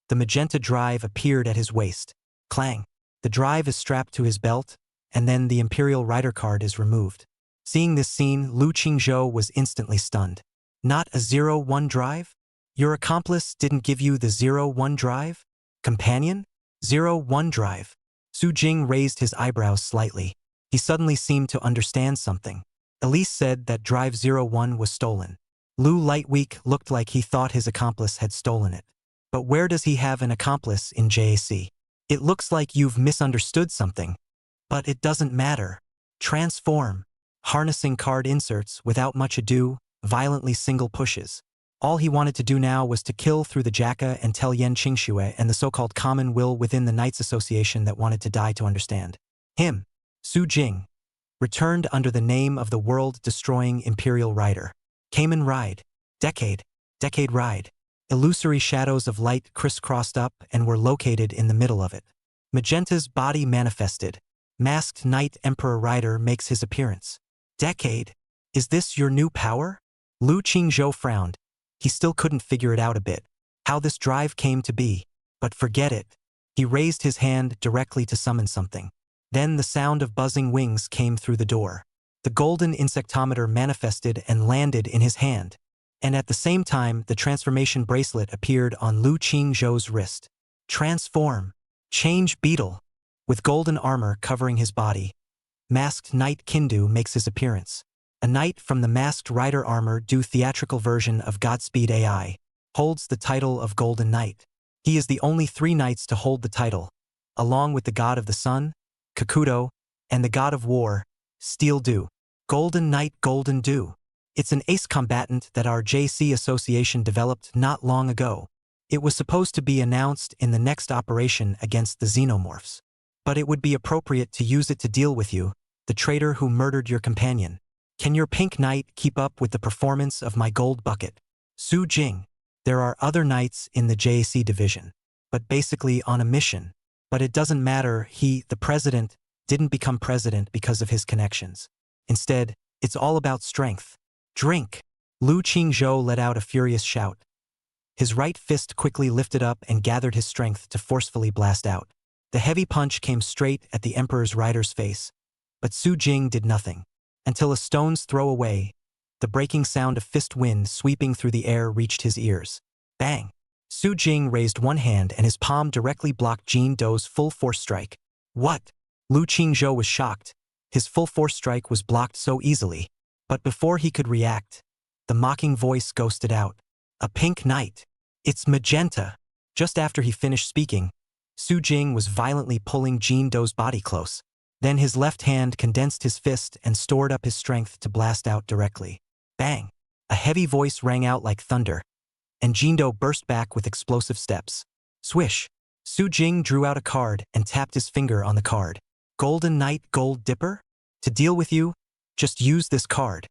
the magenta drive appeared at his waist. Clang. The drive is strapped to his belt, and then the Imperial Rider card is removed. Seeing this scene, Lu Qingzhou was instantly stunned. Not a 01 drive? Your accomplice didn't give you the 01 drive? Companion? 01 drive. Su Jing raised his eyebrows slightly. He suddenly seemed to understand something. Elise said that drive 01 was stolen. Lu Lightweek looked like he thought his accomplice had stolen it. But where does he have an accomplice in JAC? It looks like you've misunderstood something. But it doesn't matter. Transform. Harnessing card inserts without much ado, violently single pushes. All he wanted to do now was to kill through the Jacka and tell Yen Qingxue and the so-called common will within the Knights Association that wanted to die to understand. Him, Su Jing, returned under the name of the world-destroying Imperial Rider. Kamen Ride. Decade Ride. Illusory shadows of light crisscrossed up and were located in the middle of it. Magenta's body manifested. Masked Knight Emperor Rider makes his appearance. Decade. Is this your new power? Lu Qingzhou frowned. He still couldn't figure it out a bit, how this drive came to be. But forget it. He raised his hand directly to summon something. Then the sound of buzzing wings came through the door. The golden insectometer manifested and landed in his hand. And at the same time, the transformation bracelet appeared on Lu Qingzhou's wrist. Transform. Change Beetle. With golden armor covering his body, Masked Knight Kindu makes his appearance. A knight from the Masked Rider armor due theatrical version of Godspeed AI, holds the title of Golden Knight. He is the only 3 knights to hold the title, along with the God of the Sun, Kakudo, and the God of War, Steel Dew. Golden Knight Golden Dew. It's an ace combatant that our JC Association developed not long ago. It was supposed to be announced in the next operation against the Xenomorphs. But it would be appropriate to use it to deal with you, the traitor who murdered your companion. Can your pink knight keep up with the performance of my gold bucket? Su Jing. There are other knights in the JAC division, but basically on a mission. But it doesn't matter, he, the president, didn't become president because of his connections. Instead, it's all about strength. Drink. Lu Qingzhou let out a furious shout. His right fist quickly lifted up and gathered his strength to forcefully blast out. The heavy punch came straight at the Emperor's rider's face, but Su Jing did nothing. Until a stone's throw away, the breaking sound of fist wind sweeping through the air reached his ears. Bang! Su Jing raised one hand and his palm directly blocked Jin Do's full-force strike. What? Lu Qingzhou was shocked. His full-force strike was blocked so easily. But before he could react, the mocking voice ghosted out. A pink knight. It's magenta. Just after he finished speaking, Su Jing was violently pulling Jin Do's body close. Then his left hand condensed his fist and stored up his strength to blast out directly. Bang! A heavy voice rang out like thunder, and Jin Do burst back with explosive steps. Swish! Su Jing drew out a card and tapped his finger on the card. Golden Knight Gold Dipper? To deal with you, just use this card.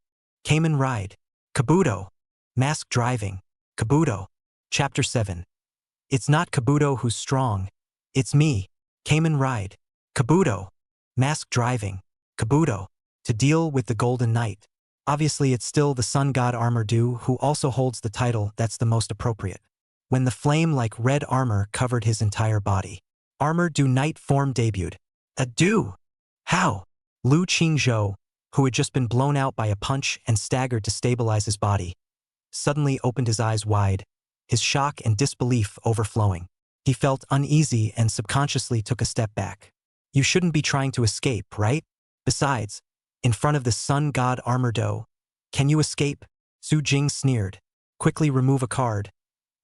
Kamen Ride. Kabuto. Mask Driving. Kabuto. Chapter 7. It's not Kabuto who's strong. It's me. Kamen Ride. Kabuto. Mask Driving. Kabuto. To deal with the Golden Knight. Obviously it's still the Sun God Armor Dew who also holds the title that's the most appropriate. When the flame-like red armor covered his entire body, Armor Dew Knight form debuted. A Dew! How? Lu Qingzhou, who had just been blown out by a punch and staggered to stabilize his body, suddenly opened his eyes wide, his shock and disbelief overflowing. He felt uneasy and subconsciously took a step back. You shouldn't be trying to escape, right? Besides, in front of the sun god armor doe, can you escape? Su Jing sneered. Quickly remove a card,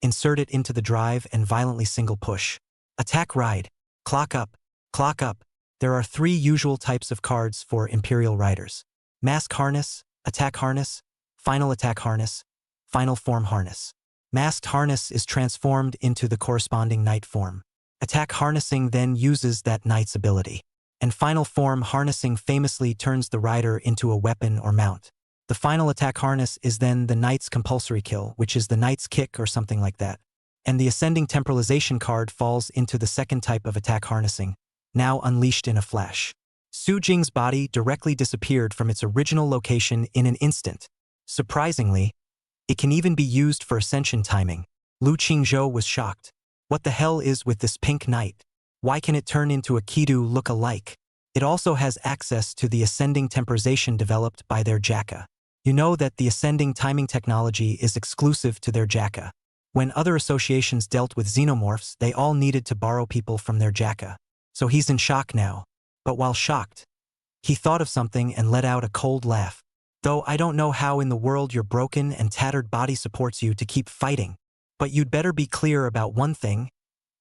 insert it into the drive and violently single push. Attack ride. Clock up. Clock up. There are 3 usual types of cards for Imperial Riders. Mask Harness, Attack Harness, Final Attack Harness, Final Form Harness. Masked Harness is transformed into the corresponding knight form. Attack Harnessing then uses that knight's ability. And Final Form Harnessing famously turns the rider into a weapon or mount. The Final Attack Harness is then the knight's compulsory kill, which is the knight's kick or something like that. And the Ascending Temporalization card falls into the second type of attack harnessing, now unleashed in a flash. Su Jing's body directly disappeared from its original location in an instant. Surprisingly, it can even be used for ascension timing. Lu Qingzhou was shocked. What the hell is with this pink knight? Why can it turn into a Kidu look-alike? It also has access to the Ascending Temporization developed by their Jaka. You know that the Ascending Timing technology is exclusive to their Jaka. When other associations dealt with xenomorphs, they all needed to borrow people from their Jaka. So he's in shock now. But while shocked, he thought of something and let out a cold laugh. Though I don't know how in the world your broken and tattered body supports you to keep fighting. But you'd better be clear about one thing.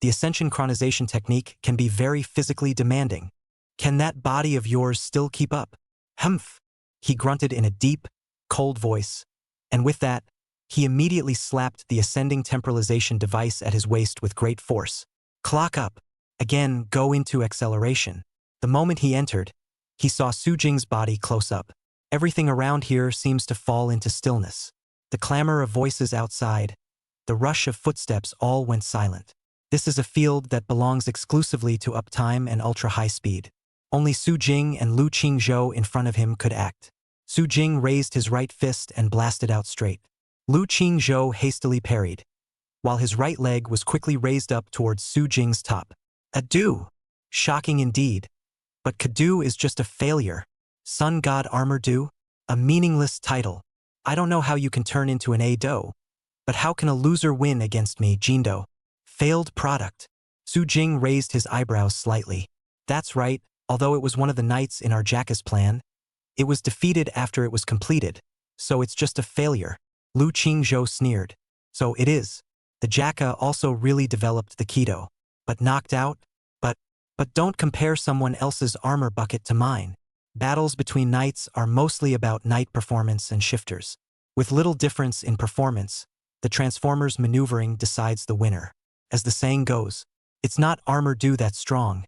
The Ascension Chronization technique can be very physically demanding. Can that body of yours still keep up? Humph! He grunted in a deep, cold voice. And with that, he immediately slapped the Ascending Temporalization device at his waist with great force. Clock up. Again, go into acceleration. The moment he entered, he saw Su Jing's body close up. Everything around here seems to fall into stillness. The clamor of voices outside, the rush of footsteps all went silent. This is a field that belongs exclusively to uptime and ultra-high speed. Only Su Jing and Lu Qingzhou in front of him could act. Su Jing raised his right fist and blasted out straight. Lu Qingzhou hastily parried, while his right leg was quickly raised up towards Su Jing's top. Ado! Shocking indeed. But Kadu is just a failure. Sun God Armor Do? A meaningless title. I don't know how you can turn into an A-Do. But how can a loser win against me, Jindo? Failed product. Su Jing raised his eyebrows slightly. That's right, although it was one of the knights in our Jaka's plan, it was defeated after it was completed, so it's just a failure. Lu Qingzhou sneered. So it is. The Jaka also really developed the Kido. But knocked out? But don't compare someone else's armor bucket to mine. Battles between knights are mostly about knight performance and shifters. With little difference in performance, the Transformers maneuvering decides the winner. As the saying goes, it's not armor do that's strong,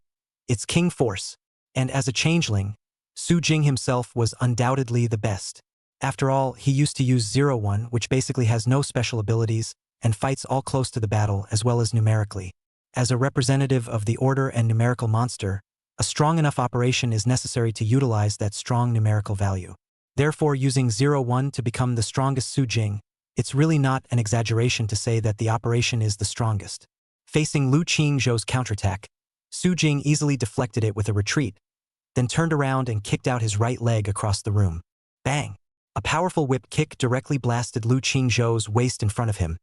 it's king force. And as a changeling, Su Jing himself was undoubtedly the best. After all, he used to use 01, which basically has no special abilities, and fights all close to the battle as well as numerically. As a representative of the order and numerical monster, a strong enough operation is necessary to utilize that strong numerical value. Therefore, using 01 to become the strongest Su Jing, it's really not an exaggeration to say that the operation is the strongest. Facing Lu Qingzhou's counterattack, Su Jing easily deflected it with a retreat, then turned around and kicked out his right leg across the room. Bang! A powerful whip kick directly blasted Lu Qingzhou's waist in front of him,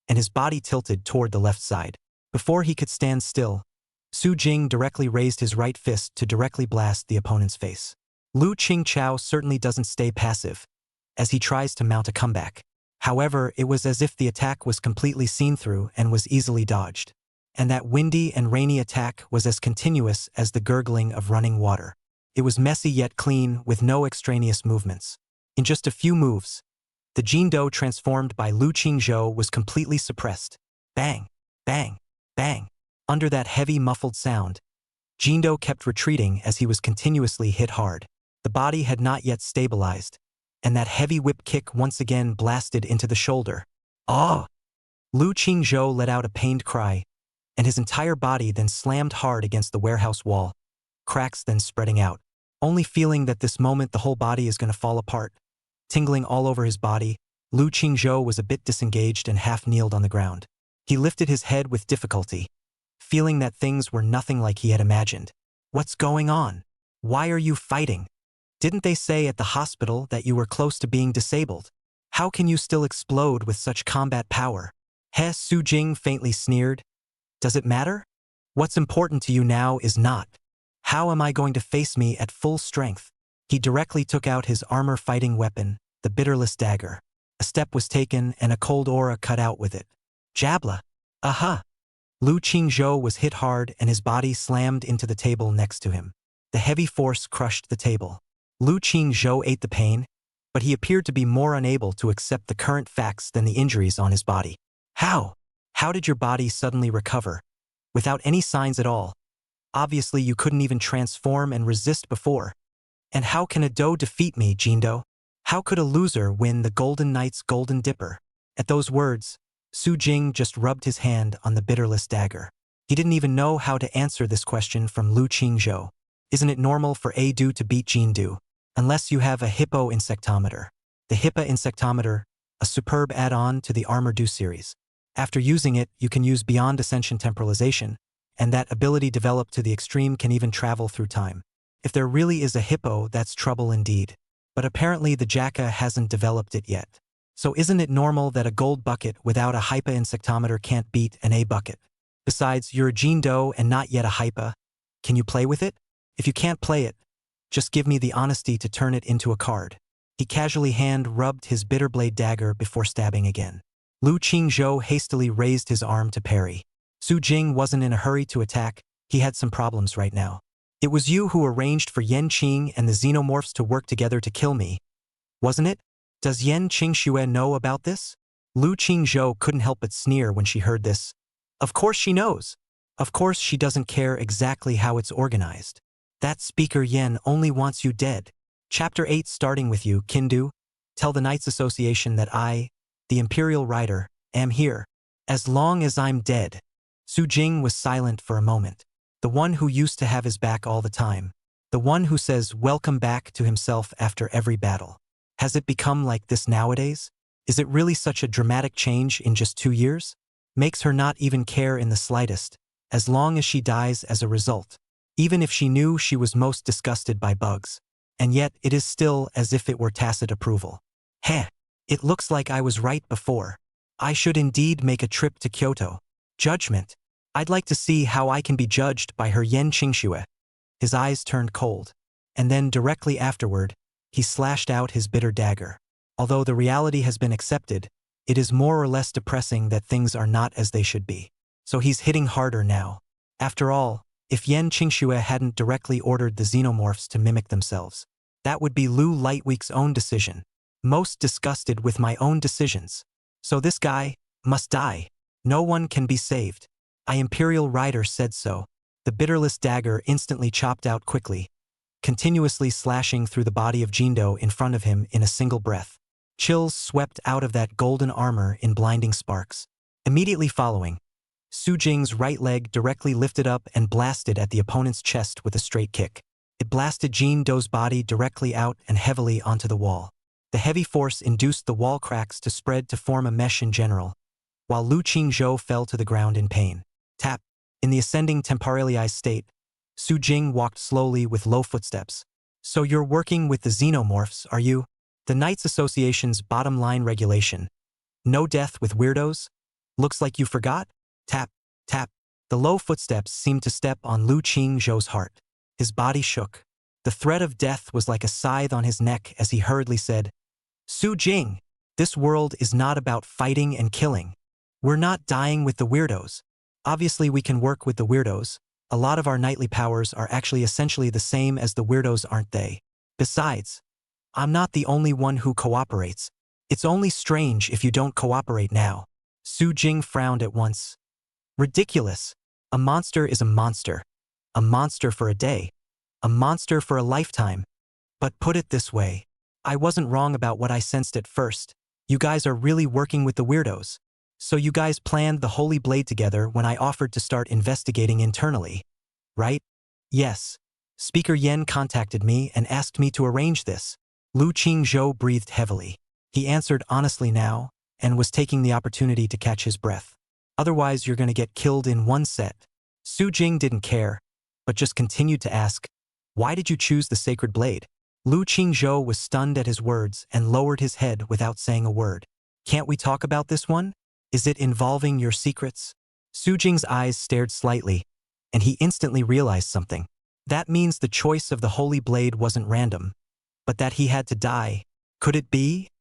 and his body tilted toward the left side. Before he could stand still, Su Jing directly raised his right fist to directly blast the opponent's face. Lu Qingchao certainly doesn't stay passive, as he tries to mount a comeback. However, it was as if the attack was completely seen through and was easily dodged. And that windy and rainy attack was as continuous as the gurgling of running water. It was messy yet clean, with no extraneous movements. In just a few moves, the Jindo transformed by Lu Qingzhou was completely suppressed. Bang! Bang! Bang! Under that heavy muffled sound, Jindo kept retreating as he was continuously hit hard. The body had not yet stabilized, and that heavy whip kick once again blasted into the shoulder. Ah! Lu Qingzhou let out a pained cry, and his entire body then slammed hard against the warehouse wall, cracks then spreading out. Only feeling that this moment the whole body is going to fall apart. Tingling all over his body, Lu Qingzhou was a bit disengaged and half-kneeled on the ground. He lifted his head with difficulty, feeling that things were nothing like he had imagined. What's going on? Why are you fighting? Didn't they say at the hospital that you were close to being disabled? How can you still explode with such combat power? He Su Jing faintly sneered. Does it matter? What's important to you now is not. How am I going to face me at full strength? He directly took out his armor-fighting weapon, the bitterless dagger. A step was taken and a cold aura cut out with it. Jabla. Aha! Lu Qingzhou was hit hard and his body slammed into the table next to him. The heavy force crushed the table. Lu Qingzhou ate the pain, but he appeared to be more unable to accept the current facts than the injuries on his body. How? How did your body suddenly recover? Without any signs at all. Obviously you couldn't even transform and resist before. And how can a doe defeat me, Jindo? How could a loser win the Golden Knight's Golden Dipper? At those words, Su Jing just rubbed his hand on the bitterless dagger. He didn't even know how to answer this question from Lu Qingzhou. Isn't it normal for a do to beat Jindu? Unless you have a hippo insectometer. The hippo insectometer, a superb add-on to the Armor Do series. After using it, you can use Beyond Ascension Temporalization, and that ability developed to the extreme can even travel through time. If there really is a hippo, that's trouble indeed. But apparently the Jacka hasn't developed it yet. So isn't it normal that a gold bucket without a hypa insectometer can't beat an A bucket? Besides, you're a Jindo and not yet a hypa. Can you play with it? If you can't play it, just give me the honesty to turn it into a card. He casually hand-rubbed his bitterblade dagger before stabbing again. Lu Qingzhou hastily raised his arm to parry. Su Jing wasn't in a hurry to attack, he had some problems right now. It was you who arranged for Yan Qing and the xenomorphs to work together to kill me, wasn't it? Does Yan Qingxue know about this? Lu Qingzhou couldn't help but sneer when she heard this. Of course she knows. Of course she doesn't care exactly how it's organized. That speaker Yan only wants you dead. Chapter 8 starting with you, Kindu. Tell the Knights Association that I, the Imperial Rider, am here. As long as I'm dead. Su Jing was silent for a moment. The one who used to have his back all the time. The one who says welcome back to himself after every battle. Has it become like this nowadays? Is it really such a dramatic change in just 2 years? Makes her not even care in the slightest, as long as she dies as a result. Even if she knew she was most disgusted by bugs. And yet it is still as if it were tacit approval. Heh, it looks like I was right before. I should indeed make a trip to Kyoto. Judgment. I'd like to see how I can be judged by her Yan Qingxue. His eyes turned cold. And then directly afterward, he slashed out his bitter dagger. Although the reality has been accepted, it is more or less depressing that things are not as they should be. So he's hitting harder now. After all, if Yan Qingxue hadn't directly ordered the xenomorphs to mimic themselves, that would be Lu Lightweek's own decision. Most disgusted with my own decisions. So this guy must die. No one can be saved. I Imperial Rider said so. The bitterless dagger instantly chopped out quickly, continuously slashing through the body of Jindo in front of him in a single breath. Chills swept out of that golden armor in blinding sparks. Immediately following, Su Jing's right leg directly lifted up and blasted at the opponent's chest with a straight kick. It blasted Jindo's body directly out and heavily onto the wall. The heavy force induced the wall cracks to spread to form a mesh in general, while Lu Qingzhou fell to the ground in pain. Tap. In the ascending temporalized state, Su Jing walked slowly with low footsteps. So you're working with the xenomorphs, are you? The Knights Association's bottom line regulation. No death with weirdos? Looks like you forgot? Tap, tap. The low footsteps seemed to step on Lu Qingzhou's heart. His body shook. The threat of death was like a scythe on his neck as he hurriedly said, Su Jing, this world is not about fighting and killing. We're not dying with the weirdos. Obviously we can work with the weirdos. A lot of our knightly powers are actually essentially the same as the weirdos, aren't they? Besides, I'm not the only one who cooperates. It's only strange if you don't cooperate now. Su Jing frowned at once. Ridiculous. A monster is a monster. A monster for a day. A monster for a lifetime. But put it this way. I wasn't wrong about what I sensed at first. You guys are really working with the weirdos. So you guys planned the Holy Blade together when I offered to start investigating internally. Right? Yes. Speaker Yen contacted me and asked me to arrange this. Lu Qingzhou breathed heavily. He answered honestly now, and was taking the opportunity to catch his breath. Otherwise you're gonna get killed in one set. Su Jing didn't care, but just continued to ask, why did you choose the sacred blade? Lu Qingzhou was stunned at his words and lowered his head without saying a word. Can't we talk about this one? Is it involving your secrets? Su Jing's eyes stared slightly, and he instantly realized something. That means the choice of the holy blade wasn't random, but that he had to die. Could it be?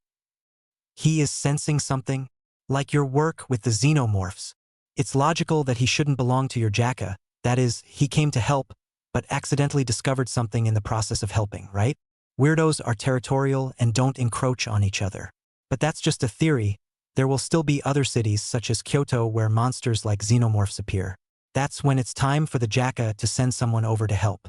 He is sensing something? Like your work with the xenomorphs. It's logical that he shouldn't belong to your Jaka. That is, he came to help, but accidentally discovered something in the process of helping, right? Weirdos are territorial and don't encroach on each other. But that's just a theory. There will still be other cities such as Kyoto where monsters like xenomorphs appear. That's when it's time for the Jaka to send someone over to help.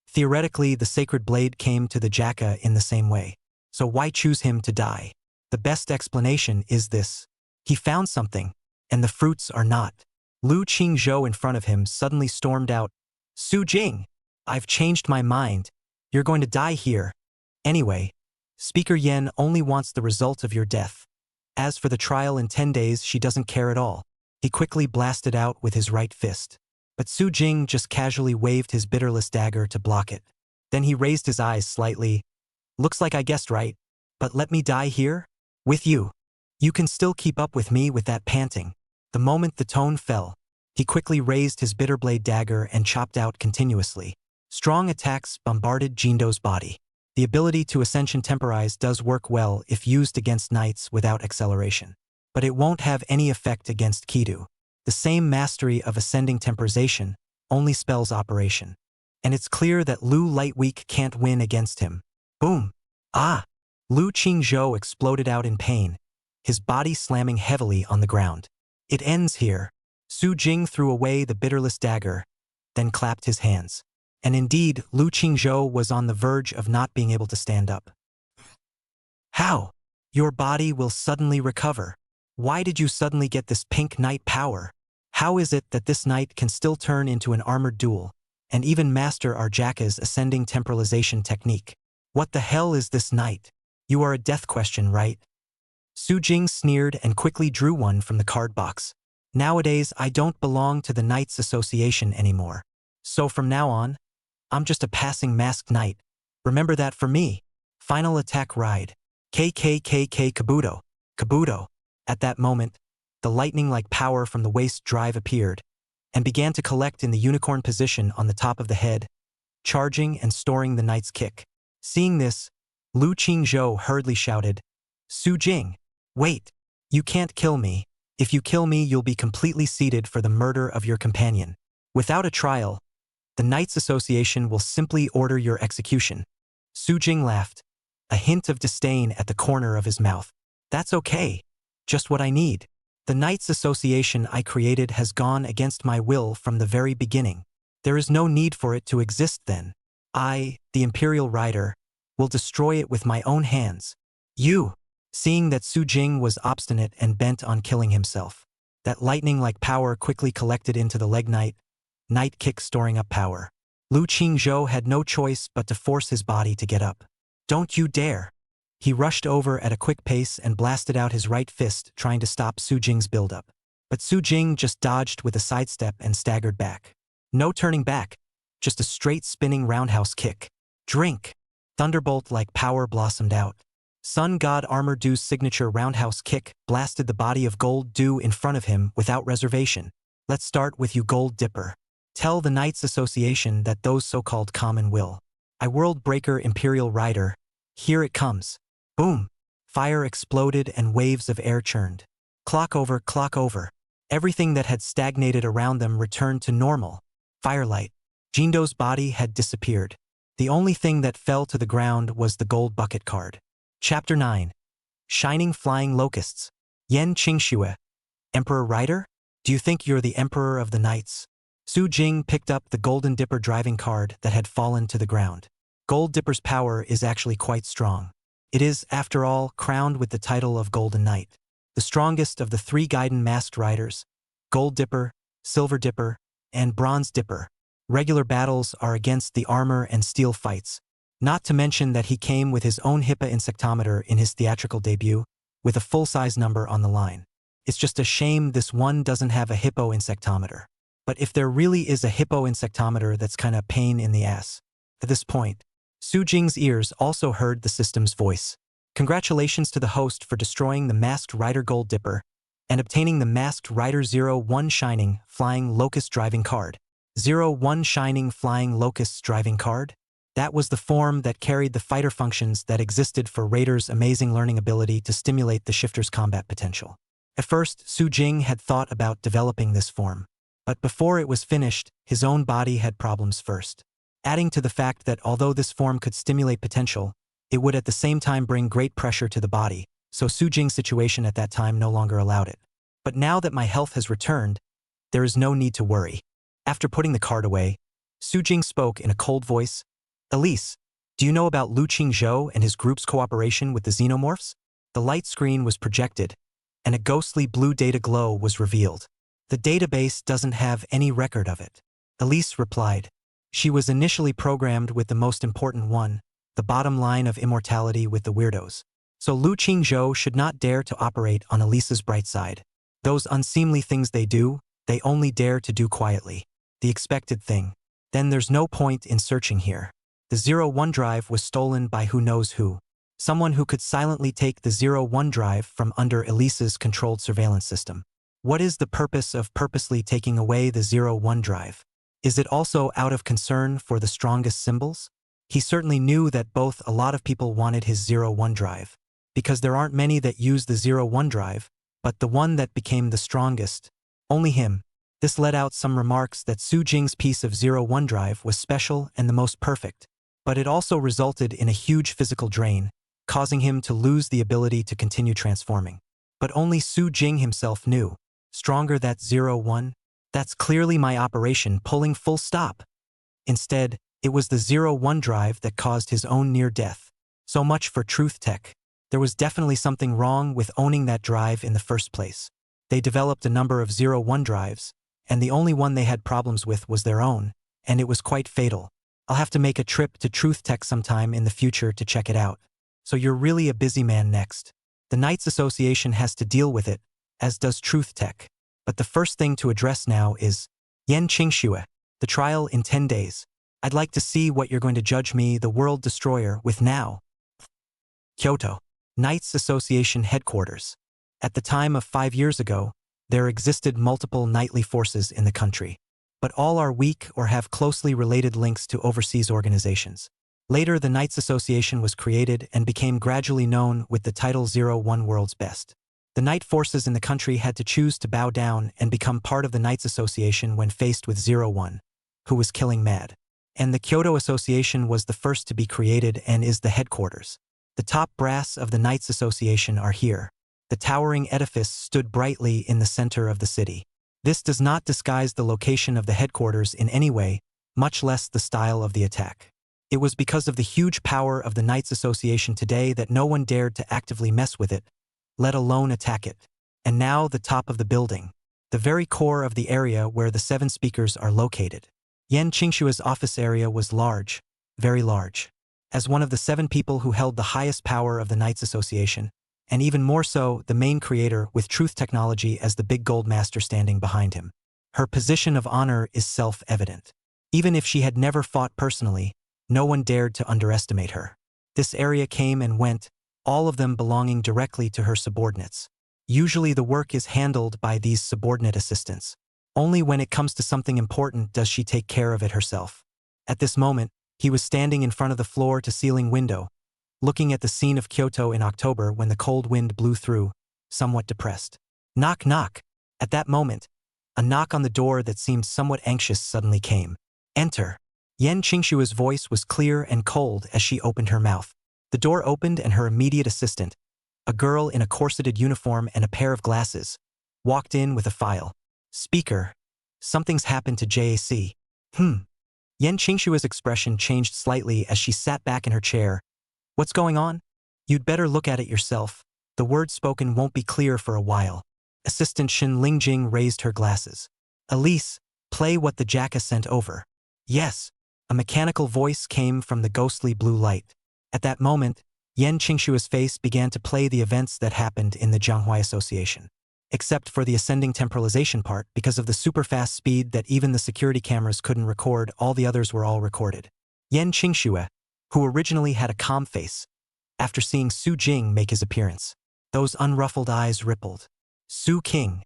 Theoretically, the sacred blade came to the Jaka in the same way. So why choose him to die? The best explanation is this. He found something, and the fruits are not. Lu Qingzhou in front of him suddenly stormed out, Su Jing, I've changed my mind. You're going to die here. Anyway, Speaker Yen only wants the result of your death. As for the trial in 10 days, she doesn't care at all. He quickly blasted out with his right fist. But Su Jing just casually waved his bitterless dagger to block it. Then he raised his eyes slightly. Looks like I guessed right. But let me die here? With you. You can still keep up with me with that panting. The moment the tone fell, he quickly raised his bitterblade dagger and chopped out continuously. Strong attacks bombarded Jindo's body. The ability to Ascension Temporize does work well if used against knights without acceleration. But it won't have any effect against Kidu. The same mastery of Ascending Temporization only spells Operation. And it's clear that Lu Lightweak can't win against him. Boom! Ah! Lu Qingzhou exploded out in pain, his body slamming heavily on the ground. It ends here. Su Jing threw away the bitterless dagger, then clapped his hands. And indeed, Lu Qingzhou was on the verge of not being able to stand up. How? Your body will suddenly recover. Why did you suddenly get this pink knight power? How is it that this knight can still turn into an armored duel, and even master our Jaka's ascending temporalization technique? What the hell is this knight? You are a death question, right? Su Jing sneered and quickly drew one from the card box. Nowadays, I don't belong to the Knights Association anymore. So from now on, I'm just a passing masked knight. Remember that for me. Final attack ride. KKKK Kabuto. Kabuto. At that moment, the lightning-like power from the waist drive appeared and began to collect in the unicorn position on the top of the head, charging and storing the knight's kick. Seeing this, Lu Qingzhou hurriedly shouted, Su Jing, wait, you can't kill me. If you kill me, you'll be completely seated for the murder of your companion. Without a trial, the Knights Association will simply order your execution. Su Jing laughed, a hint of disdain at the corner of his mouth. That's okay. Just what I need. The Knights Association I created has gone against my will from the very beginning. There is no need for it to exist then. I, the Imperial Rider, will destroy it with my own hands. You! Seeing that Su Jing was obstinate and bent on killing himself, that lightning-like power quickly collected into the leg knight kick storing up power. Lu Qingzhou had no choice but to force his body to get up. Don't you dare! He rushed over at a quick pace and blasted out his right fist, trying to stop Su Jing's buildup. But Su Jing just dodged with a sidestep and staggered back. No turning back, just a straight spinning roundhouse kick. Drink! Thunderbolt-like power blossomed out. Sun God Armor Dew's signature roundhouse kick blasted the body of Gold Dew in front of him without reservation. Let's start with you, Gold Dipper. Tell the Knights Association that those so-called common will. I World Breaker Imperial Rider. Here it comes. Boom! Fire exploded and waves of air churned. Clock over, clock over. Everything that had stagnated around them returned to normal. Firelight. Jindo's body had disappeared. The only thing that fell to the ground was the gold bucket card. Chapter 9. Shining Flying Locusts. Yen Qingxue. Emperor Rider? Do you think you're the Emperor of the Knights? Su Jing picked up the Golden Dipper driving card that had fallen to the ground. Gold Dipper's power is actually quite strong. It is, after all, crowned with the title of Golden Knight. The strongest of the 3 Gaiden masked riders, Gold Dipper, Silver Dipper, and Bronze Dipper. Regular battles are against the armor and steel fights. Not to mention that he came with his own Hippa insectometer in his theatrical debut, with a full-size number on the line. It's just a shame this one doesn't have a hippo insectometer. But if there really is a hippo insectometer, that's kinda pain in the ass. At this point, Su Jing's ears also heard the system's voice. Congratulations to the host for destroying the Masked Rider Gold Dipper and obtaining the Masked Rider 01 Shining Flying Locust Driving Card. 01 Shining Flying Locusts Driving Card? That was the form that carried the fighter functions that existed for Raider's amazing learning ability to stimulate the shifter's combat potential. At first, Su Jing had thought about developing this form. But before it was finished, his own body had problems first. Adding to the fact that although this form could stimulate potential, it would at the same time bring great pressure to the body, so Su Jing's situation at that time no longer allowed it. But now that my health has returned, there is no need to worry. After putting the card away, Su Jing spoke in a cold voice. Elise, do you know about Lu Qingzhou and his group's cooperation with the xenomorphs? The light screen was projected, and a ghostly blue data glow was revealed. The database doesn't have any record of it. Elise replied. She was initially programmed with the most important one, the bottom line of immortality with the weirdos. So Lu Qingzhou should not dare to operate on Elise's bright side. Those unseemly things they do, they only dare to do quietly. The expected thing. Then there's no point in searching here. The 01 drive was stolen by who knows who. Someone who could silently take the 01 drive from under Elise's controlled surveillance system. What is the purpose of purposely taking away the 01 drive? Is it also out of concern for the strongest symbols? He certainly knew that both a lot of people wanted his 01 drive, because there aren't many that use the 01 drive, but the one that became the strongest, only him. This let out some remarks that Su Jing's piece of 01 drive was special and the most perfect, but it also resulted in a huge physical drain, causing him to lose the ability to continue transforming. But only Su Jing himself knew. Stronger that 01? That's clearly my operation pulling full stop. Instead, it was the 01 drive that caused his own near death. So much for truth tech. There was definitely something wrong with owning that drive in the first place. They developed a number of 01 drives, and the only one they had problems with was their own, and it was quite fatal. I'll have to make a trip to Truth Tech sometime in the future to check it out. So you're really a busy man next. The Knights Association has to deal with it, as does Truth Tech. But the first thing to address now is Yan Qingxue, the trial in 10 days. I'd like to see what you're going to judge me, the World Destroyer, with now. Kyoto, Knights Association headquarters. At the time of 5 years ago, there existed multiple knightly forces in the country, but all are weak or have closely related links to overseas organizations. Later, the Knights Association was created and became gradually known with the title 01 World's Best. The knight forces in the country had to choose to bow down and become part of the Knights Association when faced with 01, who was killing mad. And the Kyoto Association was the first to be created and is the headquarters. The top brass of the Knights Association are here. The towering edifice stood brightly in the center of the city. This does not disguise the location of the headquarters in any way, much less the style of the attack. It was because of the huge power of the Knights Association today that no one dared to actively mess with it, let alone attack it. And now the top of the building, the very core of the area where the 7 speakers are located. Yan Qingxue's office area was large, very large. As one of the 7 people who held the highest power of the Knights Association, and even more so, the main creator with Truth Technology as the big gold master standing behind him. Her position of honor is self-evident. Even if she had never fought personally, no one dared to underestimate her. This area came and went, all of them belonging directly to her subordinates. Usually the work is handled by these subordinate assistants. Only when it comes to something important does she take care of it herself. At this moment, he was standing in front of the floor-to-ceiling window, looking at the scene of Kyoto in October when the cold wind blew through, somewhat depressed. Knock, knock. At that moment, a knock on the door that seemed somewhat anxious suddenly came. Enter. Yan Qingxue's voice was clear and cold as she opened her mouth. The door opened and her immediate assistant, a girl in a corseted uniform and a pair of glasses, walked in with a file. Speaker. Something's happened to JAC. Yan Qingxue's expression changed slightly as she sat back in her chair. What's going on? You'd better look at it yourself. The words spoken won't be clear for a while. Assistant Shin Lingjing raised her glasses. Elise, play what the Jacka sent over. Yes. A mechanical voice came from the ghostly blue light. At that moment, Yan Qingxue's face began to play the events that happened in the Manhwa Association. Except for the ascending temporalization part, because of the super-fast speed that even the security cameras couldn't record, all the others were all recorded. Yan Qingxue, who originally had a calm face, after seeing Su Jing make his appearance. Those unruffled eyes rippled. Su King.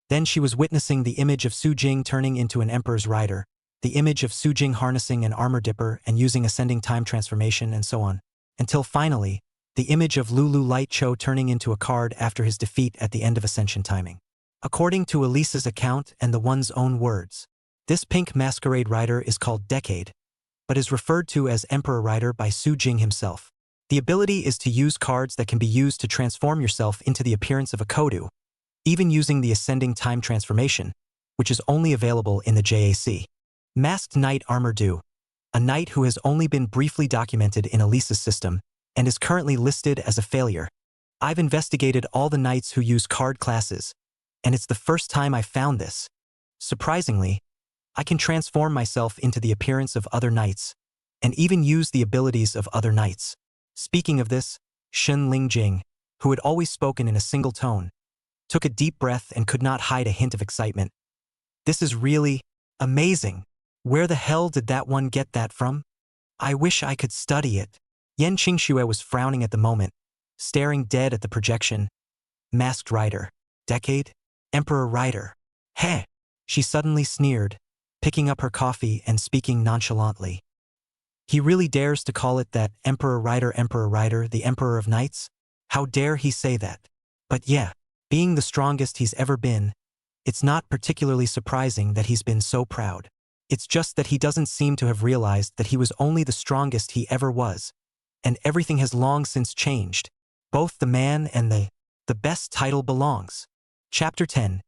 Then she was witnessing the image of Su Jing turning into an emperor's rider, the image of Su Jing harnessing an armor dipper and using ascending time transformation and so on, until finally, the image of Lulu Light Cho turning into a card after his defeat at the end of Ascension timing. According to Elisa's account and the one's own words, this pink masquerade rider is called Decade, but is referred to as Emperor Rider by Su Jing himself. The ability is to use cards that can be used to transform yourself into the appearance of a Kodu, even using the ascending time transformation, which is only available in the JAC. Masked Knight Armor Du, a knight who has only been briefly documented in Elisa's system and is currently listed as a failure. I've investigated all the knights who use card classes, and it's the first time I found this. Surprisingly, I can transform myself into the appearance of other knights, and even use the abilities of other knights. Speaking of this, Shen Lingjing, who had always spoken in a single tone, took a deep breath and could not hide a hint of excitement. This is really amazing. Where the hell did that one get that from? I wish I could study it. Yan Qingxue was frowning at the moment, staring dead at the projection. Masked Rider. Decade? Emperor Rider. Heh! She suddenly sneered, picking up her coffee and speaking nonchalantly. He really dares to call it that, Emperor Rider, the Emperor of Knights? How dare he say that? But yeah, being the strongest he's ever been, it's not particularly surprising that he's been so proud. It's just that he doesn't seem to have realized that he was only the strongest he ever was, and everything has long since changed. Both the man and the best title belongs. Chapter 10.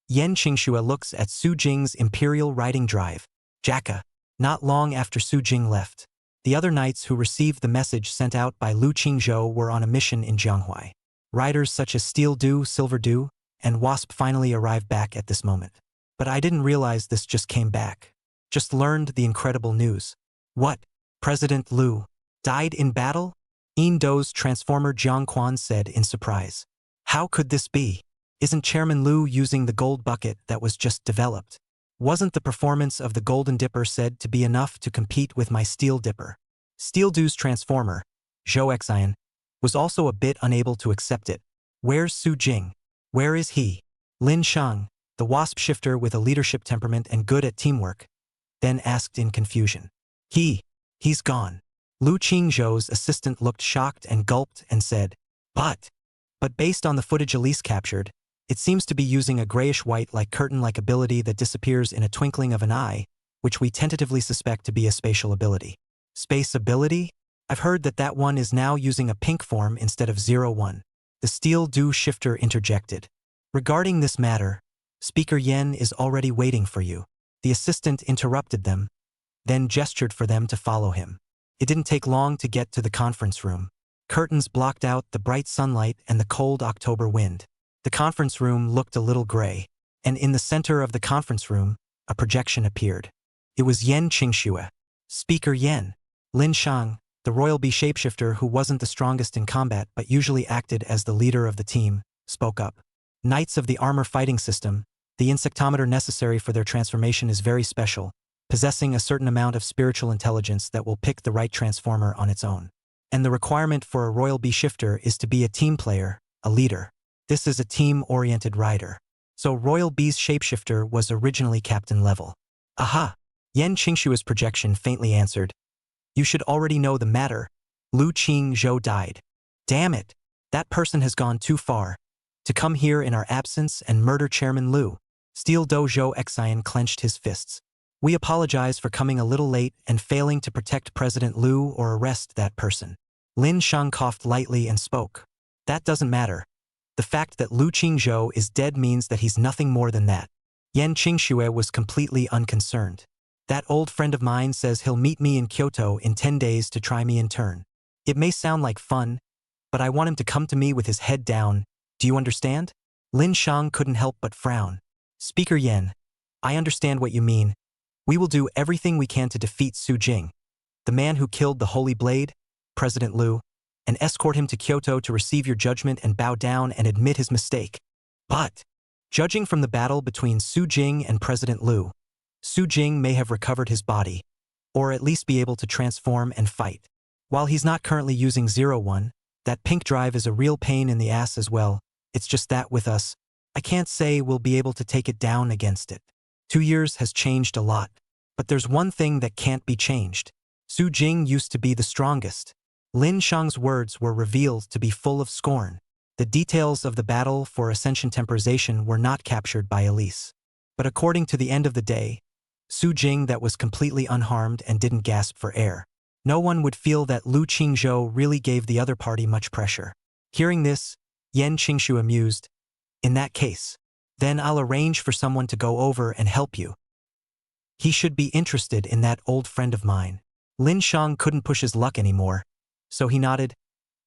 Yan Qingxue looks at Su Jing's Imperial Riding Drive. Jacka. Not long after Su Jing left, the other knights who received the message sent out by Lu Qingzhou were on a mission in Jianghuai. Riders such as Steel Dew, Silver Dew, and Wasp finally arrived back at this moment. But I didn't realize this just came back. Just learned the incredible news. What? President Lu died in battle? Yin Dou's transformer Jiang Quan said in surprise. How could this be? Isn't Chairman Lu using the gold bucket that was just developed? Wasn't the performance of the Golden Dipper said to be enough to compete with my Steel Dipper? Steel Dew's transformer, Zhou Xian, was also a bit unable to accept it. Where's Su Jing? Where is he? Lin Shang, the wasp shifter with a leadership temperament and good at teamwork, then asked in confusion. He's gone. Lu Qingzhou's assistant looked shocked and gulped and said, But based on the footage Elise captured, it seems to be using a grayish-white like curtain-like ability that disappears in a twinkling of an eye, which we tentatively suspect to be a spatial ability. Space ability? I've heard that one is now using a pink form instead of 01. The Steel Dew shifter interjected. Regarding this matter, Speaker Yen is already waiting for you. The assistant interrupted them, then gestured for them to follow him. It didn't take long to get to the conference room. Curtains blocked out the bright sunlight and the cold October wind. The conference room looked a little gray, and in the center of the conference room, a projection appeared. It was Yan Qingxue. Speaker Yen. Lin Shang, the Royal Bee shapeshifter who wasn't the strongest in combat but usually acted as the leader of the team, spoke up. Knights of the armor fighting system, the insectometer necessary for their transformation is very special, possessing a certain amount of spiritual intelligence that will pick the right transformer on its own. And the requirement for a Royal Bee shifter is to be a team player, a leader. This is a team-oriented rider. So Royal Bee's shapeshifter was originally captain level. Aha! Yan Qingxue's projection faintly answered. You should already know the matter. Lu Qingzhou died. Damn it! That person has gone too far. To come here in our absence and murder Chairman Lu. Steel Dojo Xian clenched his fists. We apologize for coming a little late and failing to protect President Lu or arrest that person. Lin Shang coughed lightly and spoke. That doesn't matter. The fact that Lu Qingzhou is dead means that he's nothing more than that. Yan Qingxue was completely unconcerned. That old friend of mine says he'll meet me in Kyoto in 10 days to try me in turn. It may sound like fun, but I want him to come to me with his head down. Do you understand? Lin Shang couldn't help but frown. Speaker Yen, I understand what you mean. We will do everything we can to defeat Su Jing, the man who killed the Holy Blade, President Lu, and escort him to Kyoto to receive your judgment and bow down and admit his mistake. But, judging from the battle between Su Jing and President Lu, Su Jing may have recovered his body, or at least be able to transform and fight. While he's not currently using 01, that pink drive is a real pain in the ass as well. It's just that with us, I can't say we'll be able to take it down against it. 2 years has changed a lot. But there's one thing that can't be changed. Su Jing used to be the strongest. Lin Shang's words were revealed to be full of scorn. The details of the battle for Ascension Temporization were not captured by Elise. But according to the end of the day, Su Jing that was completely unharmed and didn't gasp for air. No one would feel that Lu Qingzhou really gave the other party much pressure. Hearing this, Yan Qingshu amused. In that case, then I'll arrange for someone to go over and help you. He should be interested in that old friend of mine. Lin Shang couldn't push his luck anymore, so he nodded.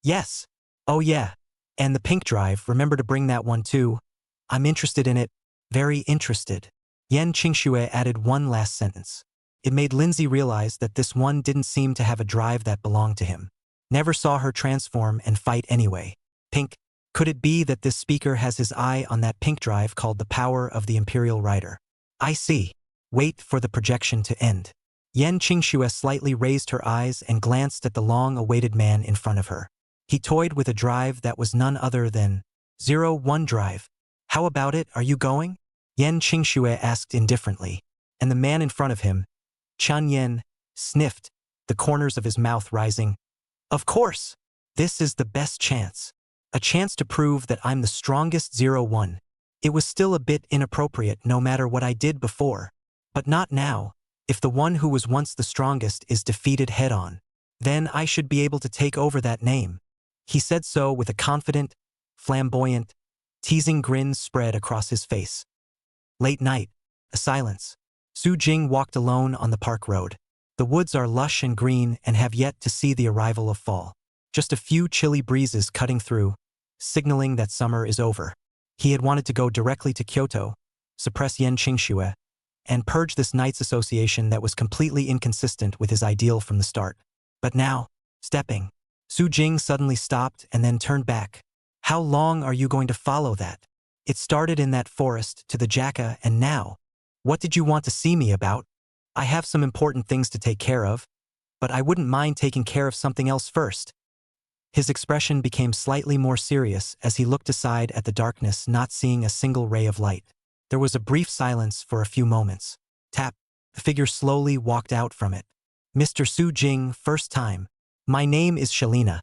Yes. Oh yeah. And the pink drive, remember to bring that one too. I'm interested in it. Very interested. Yan Qingxue added one last sentence. It made Lindsay realize that this one didn't seem to have a drive that belonged to him. Never saw her transform and fight anyway. Pink. Could it be that this speaker has his eye on that pink drive called the power of the Imperial Rider? I see. Wait for the projection to end. Yan Qingxue slightly raised her eyes and glanced at the long-awaited man in front of her. He toyed with a drive that was none other than 01 drive. How about it, are you going? Yan Qingxue asked indifferently, and the man in front of him, Chen Yan, sniffed, the corners of his mouth rising. Of course! This is the best chance. A chance to prove that I'm the strongest 01. It was still a bit inappropriate no matter what I did before. But not now. If the one who was once the strongest is defeated head-on, then I should be able to take over that name. He said so with a confident, flamboyant, teasing grin spread across his face. Late night, a silence. Su Jing walked alone on the park road. The woods are lush and green and have yet to see the arrival of fall. Just a few chilly breezes cutting through, signaling that summer is over. He had wanted to go directly to Kyoto, suppress Yan Qingxue, and purge this Knights Association that was completely inconsistent with his ideal from the start. But now, stepping, Su Jing suddenly stopped and then turned back. How long are you going to follow that? It started in that forest to the Jacka and now. What did you want to see me about? I have some important things to take care of, but I wouldn't mind taking care of something else first. His expression became slightly more serious as he looked aside at the darkness, not seeing a single ray of light. There was a brief silence for a few moments. Tap. The figure slowly walked out from it. Mr. Su Jing, first time. My name is Shalina.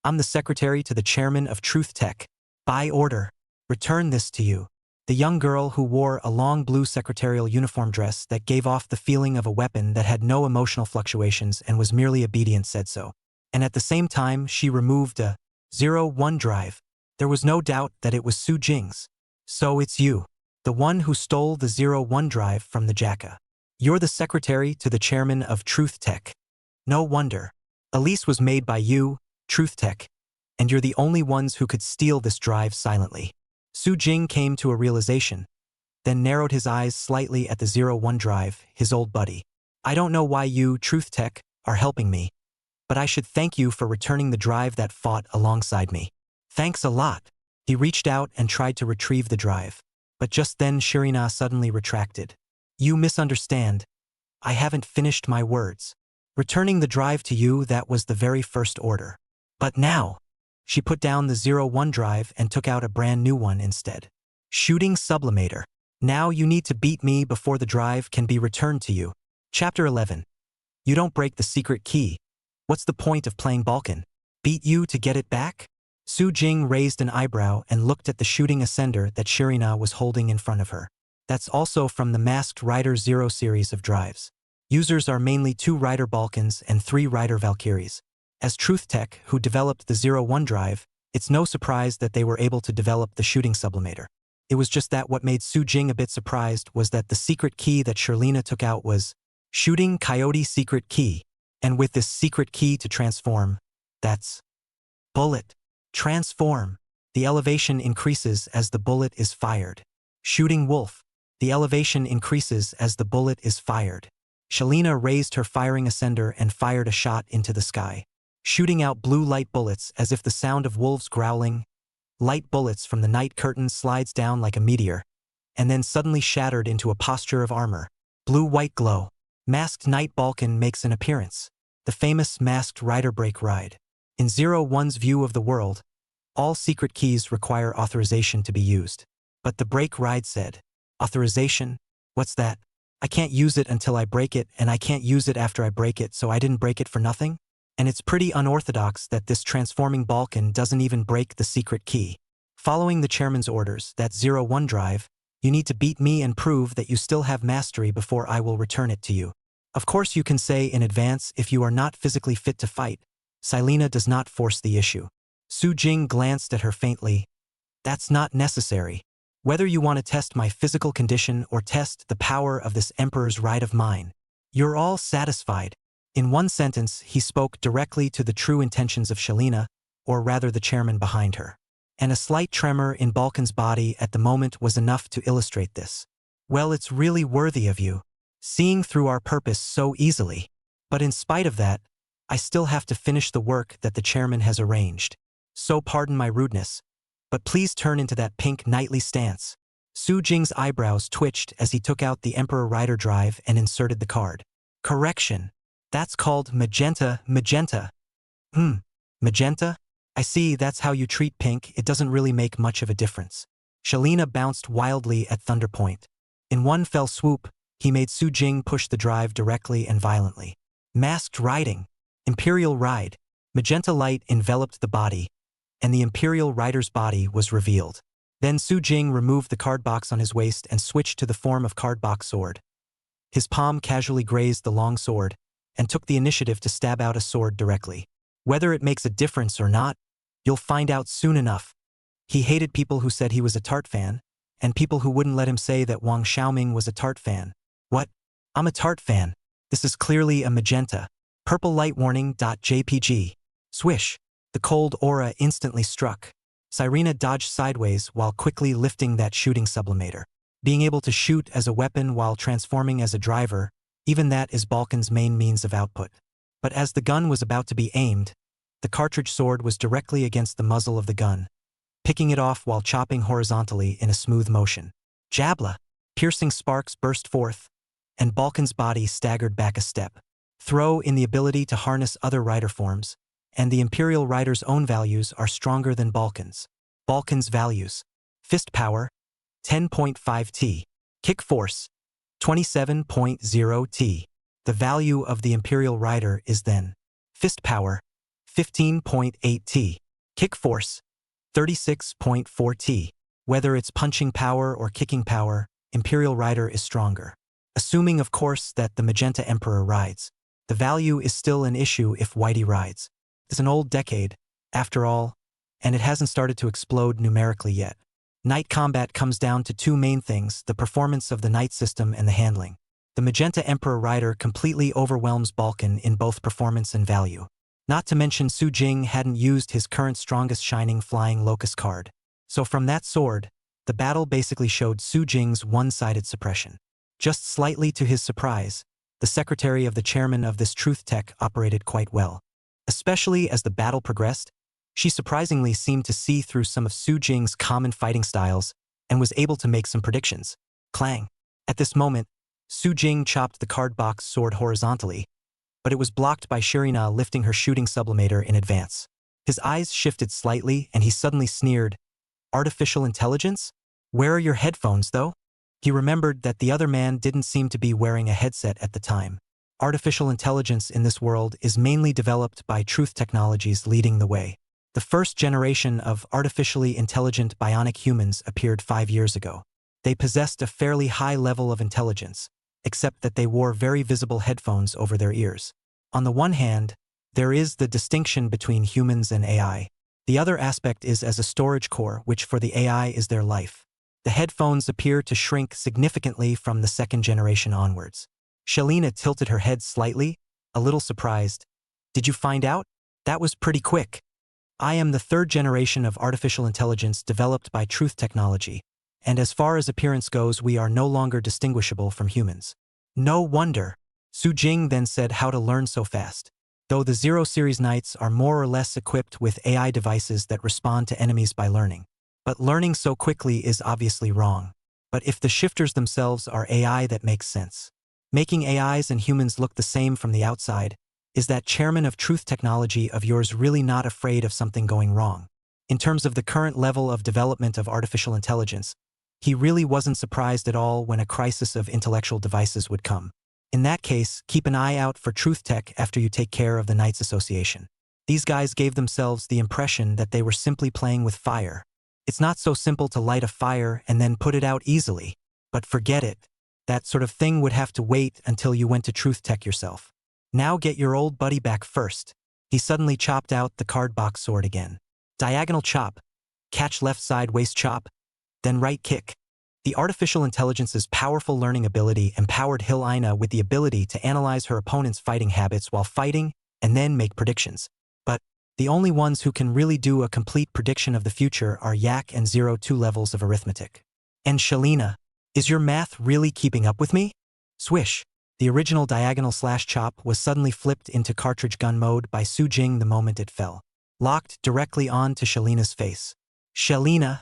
I'm the secretary to the chairman of Truth Tech. By order. Return this to you. The young girl who wore a long blue secretarial uniform dress that gave off the feeling of a weapon that had no emotional fluctuations and was merely obedient said so. And at the same time she removed a 01 drive. There was no doubt that it was Su Jing's. So it's you. The one who stole the 01 drive from the Jacka. You're the secretary to the chairman of Truth Tech. No wonder. Elise was made by you, Truth Tech, and you're the only ones who could steal this drive silently. Su Jing came to a realization, then narrowed his eyes slightly at the 01 drive, his old buddy. I don't know why you, Truth Tech, are helping me, but I should thank you for returning the drive that fought alongside me. Thanks a lot. He reached out and tried to retrieve the drive. But just then Shirina suddenly retracted. You misunderstand. I haven't finished my words. Returning the drive to you, that was the very first order. But now, she put down the 01 drive and took out a brand new one instead. Shooting sublimator. Now you need to beat me before the drive can be returned to you. Chapter 11. You don't break the secret key. What's the point of playing Balkan? Beat you to get it back? Su Jing raised an eyebrow and looked at the shooting ascender that Shirina was holding in front of her. That's also from the Masked Rider 0 series of drives. Users are mainly 2 Rider Balkans and 3 Rider Valkyries. As Truth Tech, who developed the 01 drive, it's no surprise that they were able to develop the shooting sublimator. It was just that what made Su Jing a bit surprised was that the secret key that Shirlina took out was Shooting Coyote Secret Key. And with this secret key to transform, that's bullet. Transform. The elevation increases as the bullet is fired. Shooting wolf. The elevation increases as the bullet is fired. Shalina raised her firing ascender and fired a shot into the sky, shooting out blue light bullets as if the sound of wolves growling. Light bullets from the night curtain slides down like a meteor, and then suddenly shattered into a posture of armor. Blue-white glow. Masked Knight Balkan makes an appearance. the famous masked rider break ride. In 01's view of the world, all secret keys require authorization to be used. But the break ride said, "Authorization? What's that? I can't use it until I break it, and I can't use it after I break it, so I didn't break it for nothing?" And it's pretty unorthodox that this transforming Balkan doesn't even break the secret key. Following the chairman's orders, that 01 drive, you need to beat me and prove that you still have mastery before I will return it to you. Of course you can say in advance if you are not physically fit to fight. Silena does not force the issue. Su Jing glanced at her faintly. That's not necessary. Whether you want to test my physical condition or test the power of this emperor's right of mine, you're all satisfied. In one sentence, he spoke directly to the true intentions of Shalina, or rather the chairman behind her. And a slight tremor in Balkan's body at the moment was enough to illustrate this. Well, it's really worthy of you, seeing through our purpose so easily. But in spite of that, I still have to finish the work that the chairman has arranged. So pardon my rudeness, but please turn into that pink knightly stance. Su Jing's eyebrows twitched as he took out the Emperor Rider Drive and inserted the card. Correction. That's called magenta. Magenta? I see, that's how you treat pink. It doesn't really make much of a difference. Shalina bounced wildly at Thunderpoint. In one fell swoop, he made Su Jing push the drive directly and violently. Masked riding. Imperial ride. Magenta light enveloped the body, and the Imperial rider's body was revealed. Then Su Jing removed the card box on his waist and switched to the form of card box sword. His palm casually grazed the long sword, and took the initiative to stab out a sword directly. Whether it makes a difference or not, you'll find out soon enough. He hated people who said he was a Tart fan, and people who wouldn't let him say that Wang Xiaoming was a Tart fan. What? I'm a Tart fan. This is clearly a magenta. Purple light warning. JPG. Swish. The cold aura instantly struck. Sirena dodged sideways while quickly lifting that shooting sublimator. Being able to shoot as a weapon while transforming as a driver, even that is Balkan's main means of output. But as the gun was about to be aimed, the cartridge sword was directly against the muzzle of the gun, picking it off while chopping horizontally in a smooth motion. Jabla! Piercing sparks burst forth, and Balkan's body staggered back a step. Throw in the ability to harness other rider forms, and the Imperial Rider's own values are stronger than Balkan's. Balkan's values. Fist power, 10.5 T. Kick force, 27.0 T. The value of the Imperial Rider is then fist power, 15.8 T. Kick force, 36.4 T. Whether it's punching power or kicking power, Imperial Rider is stronger. Assuming, of course, that the Magenta Emperor rides. The value is still an issue if Whitey rides. It's an old decade, after all, and it hasn't started to explode numerically yet. Night combat comes down to two main things: the performance of the night system and the handling. The Magenta Emperor Rider completely overwhelms Balkan in both performance and value. Not to mention Su Jing hadn't used his current strongest shining flying locust card. So from that sword, the battle basically showed Su Jing's one-sided suppression. Just slightly to his surprise, the secretary of the chairman of this truth tech operated quite well. Especially as the battle progressed, she surprisingly seemed to see through some of Su Jing's common fighting styles and was able to make some predictions. Clang. At this moment, Su Jing chopped the card box sword horizontally, but it was blocked by Shirina lifting her shooting sublimator in advance. His eyes shifted slightly and he suddenly sneered, "Artificial intelligence? Where are your headphones, though?" He remembered that the other man didn't seem to be wearing a headset at the time. Artificial intelligence in this world is mainly developed by truth technologies leading the way. The first generation of artificially intelligent bionic humans appeared 5 years ago. They possessed a fairly high level of intelligence, except that they wore very visible headphones over their ears. On the one hand, there is the distinction between humans and AI. The other aspect is as a storage core, which for the AI is their life. The headphones appear to shrink significantly from the second generation onwards. Shalina tilted her head slightly, a little surprised. "Did you find out? That was pretty quick." "I am the third generation of artificial intelligence developed by truth technology, and as far as appearance goes, we are no longer distinguishable from humans." "No wonder." Su Jing then said how to learn so fast. Though the 0 Series Knights are more or less equipped with AI devices that respond to enemies by learning. But learning so quickly is obviously wrong. But if the shifters themselves are AI, that makes sense. Making AIs and humans look the same from the outside Is that chairman of truth technology of yours really not afraid of something going wrong? In terms of the current level of development of artificial intelligence, he really wasn't surprised at all when a crisis of intellectual devices would come. In that case, keep an eye out for truth tech after you take care of the Knights Association. These guys gave themselves the impression that they were simply playing with fire. It's not so simple to light a fire and then put it out easily. But forget it. That sort of thing would have to wait until you went to truth tech yourself. Now get your old buddy back first. He suddenly chopped out the card box sword again. Diagonal chop. Catch left side waist chop. Then right kick. The artificial intelligence's powerful learning ability empowered Helena with the ability to analyze her opponent's fighting habits while fighting and then make predictions. But the only ones who can really do a complete prediction of the future are Yak and 0-2 levels of arithmetic. And Shalina, is your math really keeping up with me? Swish. The original diagonal slash chop was suddenly flipped into cartridge gun mode by Su Jing the moment it fell. Locked directly on to Shalina's face. Shalina!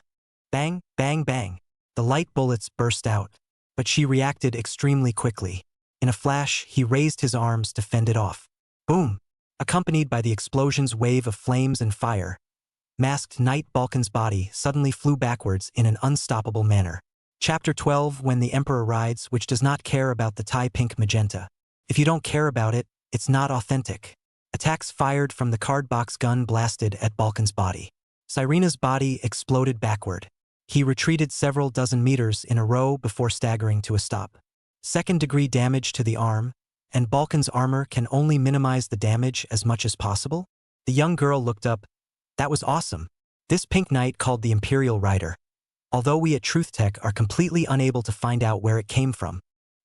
Bang, bang, bang. The light bullets burst out, but she reacted extremely quickly. In a flash, he raised his arms to fend it off. Boom! Accompanied by the explosion's wave of flames and fire, masked Knight Balkan's body suddenly flew backwards in an unstoppable manner. Chapter 12 When the Emperor Rides, which does not care about the tie pink magenta. If you don't care about it, it's not authentic. Attacks fired from the card box gun blasted at Balkan's body. Cyrena's body exploded backward. He retreated several dozen meters in a row before staggering to a stop. Second-degree damage to the arm, and Balkan's armor can only minimize the damage as much as possible? The young girl looked up. That was awesome. This pink knight called the Imperial Rider. Although we at Truth Tech are completely unable to find out where it came from.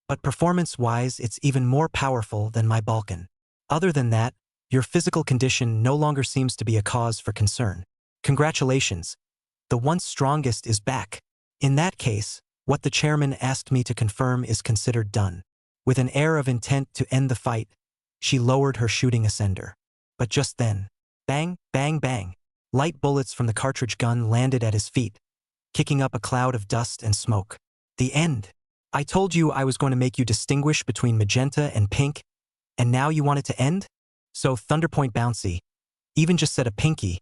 But performance-wise, it's even more powerful than my Balkan. Other than that, your physical condition no longer seems to be a cause for concern. Congratulations. The once strongest is back. In that case, what the chairman asked me to confirm is considered done. With an air of intent to end the fight, she lowered her shooting ascender. But just then, bang, bang, bang, light bullets from the cartridge gun landed at his feet, kicking up a cloud of dust and smoke. The end. I told you I was going to make you distinguish between magenta and pink, and now you want it to end? So Thunderpoint Bouncy. Even just said a pinky.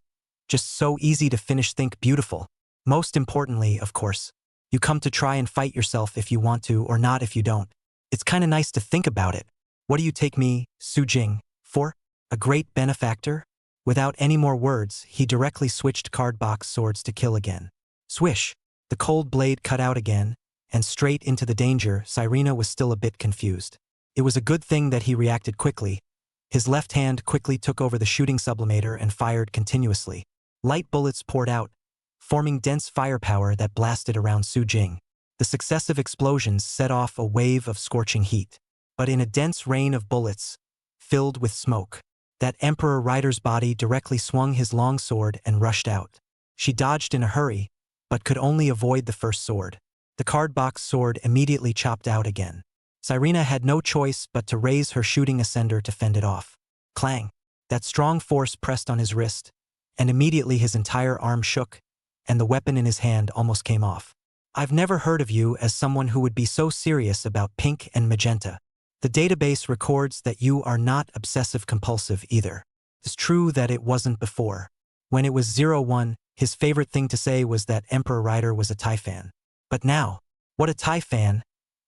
Just so easy to finish think beautiful. Most importantly, of course, you come to try and fight yourself if you want to or not if you don't. It's kinda nice to think about it. What do you take me, Su Jing, for? A great benefactor? Without any more words, he directly switched card box swords to kill again. Swish! The cold blade cut out again, and straight into the danger. Cyrena was still a bit confused. It was a good thing that he reacted quickly. His left hand quickly took over the shooting sublimator and fired continuously. Light bullets poured out, forming dense firepower that blasted around Su Jing. The successive explosions set off a wave of scorching heat. But in a dense rain of bullets, filled with smoke, that Emperor Rider's body directly swung his long sword and rushed out. She dodged in a hurry, but could only avoid the first sword. The card box sword immediately chopped out again. Cyrena had no choice but to raise her shooting ascender to fend it off. Clang! That strong force pressed on his wrist, and immediately his entire arm shook, and the weapon in his hand almost came off. I've never heard of you as someone who would be so serious about pink and magenta. The database records that you are not obsessive-compulsive either. It's true that it wasn't before. When it was 01, his favorite thing to say was that Emperor Rider was a Thai fan. But now, what a Thai fan?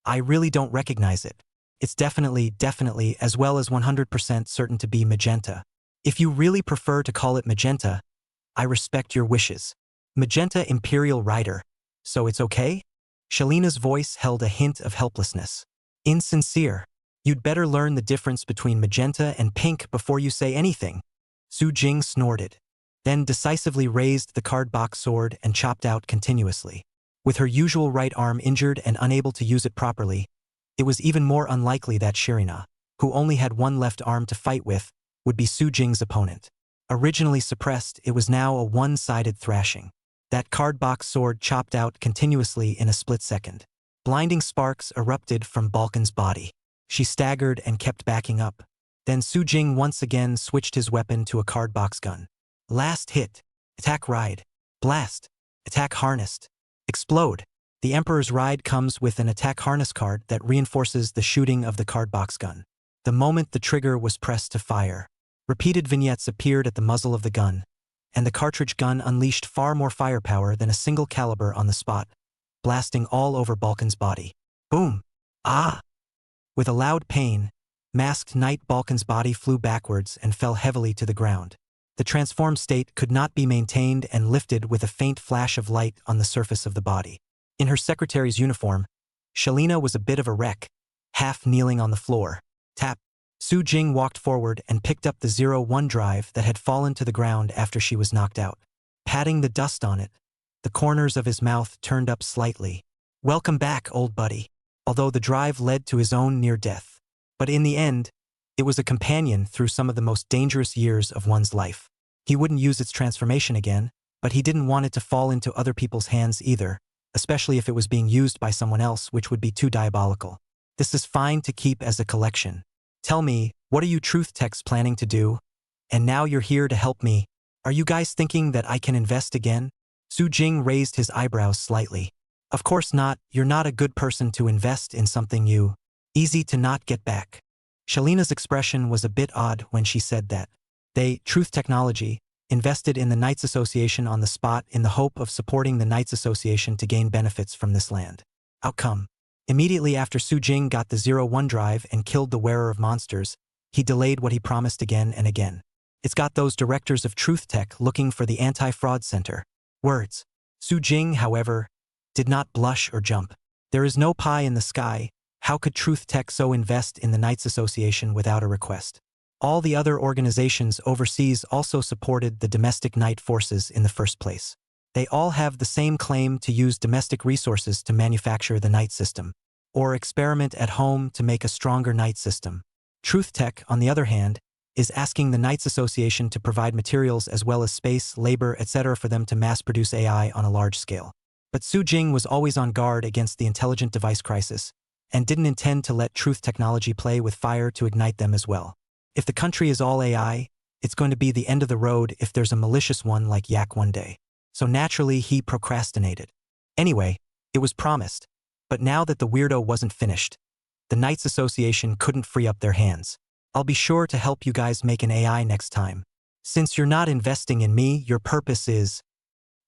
I really don't recognize it. It's definitely, as well as 100% certain to be magenta. If you really prefer to call it magenta, I respect your wishes. Magenta Imperial Rider. So it's okay? Shalina's voice held a hint of helplessness. Insincere. You'd better learn the difference between magenta and pink before you say anything. Su Jing snorted, then decisively raised the card box sword and chopped out continuously. With her usual right arm injured and unable to use it properly, it was even more unlikely that Shirina, who only had one left arm to fight with, would be Su Jing's opponent. Originally suppressed, it was now a one-sided thrashing. That card box sword chopped out continuously in a split second. Blinding sparks erupted from Balkan's body. She staggered and kept backing up. Then Su Jing once again switched his weapon to a card box gun. Last hit. Attack ride. Blast. Attack harnessed. Explode. The Emperor's ride comes with an attack harness card that reinforces the shooting of the card box gun. The moment the trigger was pressed to fire, repeated vignettes appeared at the muzzle of the gun, and the cartridge gun unleashed far more firepower than a single caliber on the spot, blasting all over Balkan's body. Boom! Ah! With a loud pain, masked Knight Balkan's body flew backwards and fell heavily to the ground. The transformed state could not be maintained and lifted with a faint flash of light on the surface of the body. In her secretary's uniform, Shalina was a bit of a wreck, half kneeling on the floor. Tap. Su Jing walked forward and picked up the 01 drive that had fallen to the ground after she was knocked out. Patting the dust on it, the corners of his mouth turned up slightly. Welcome back, old buddy. Although the drive led to his own near death. But in the end, it was a companion through some of the most dangerous years of one's life. He wouldn't use its transformation again, but he didn't want it to fall into other people's hands either, especially if it was being used by someone else, which would be too diabolical. This is fine to keep as a collection. Tell me, what are you Truth Techs planning to do? And now you're here to help me. Are you guys thinking that I can invest again? Su Jing raised his eyebrows slightly. Of course not, you're not a good person to invest in something easy to not get back. Shalina's expression was a bit odd when she said that. They, Truth Technology, invested in the Knights Association on the spot in the hope of supporting the Knights Association to gain benefits from this land. Outcome. Immediately after Su Jing got the 01 drive and killed the wearer of monsters, he delayed what he promised again and again. It's got those directors of Truth Tech looking for the anti-fraud center. Words. Su Jing, however, did not blush or jump. There is no pie in the sky. How could Truth Tech so invest in the Knights Association without a request? All the other organizations overseas also supported the domestic Knight forces in the first place. They all have the same claim to use domestic resources to manufacture the Knight system, or experiment at home to make a stronger Knight system. Truth Tech, on the other hand, is asking the Knights Association to provide materials as well as space, labor, etc. for them to mass-produce AI on a large scale. But Su Jing was always on guard against the intelligent device crisis, and didn't intend to let Truth Technology play with fire to ignite them as well. If the country is all AI, it's going to be the end of the road if there's a malicious one like Yak one day. So naturally, he procrastinated. Anyway, it was promised. But now that the weirdo wasn't finished, the Knights Association couldn't free up their hands. I'll be sure to help you guys make an AI next time. Since you're not investing in me, your purpose is...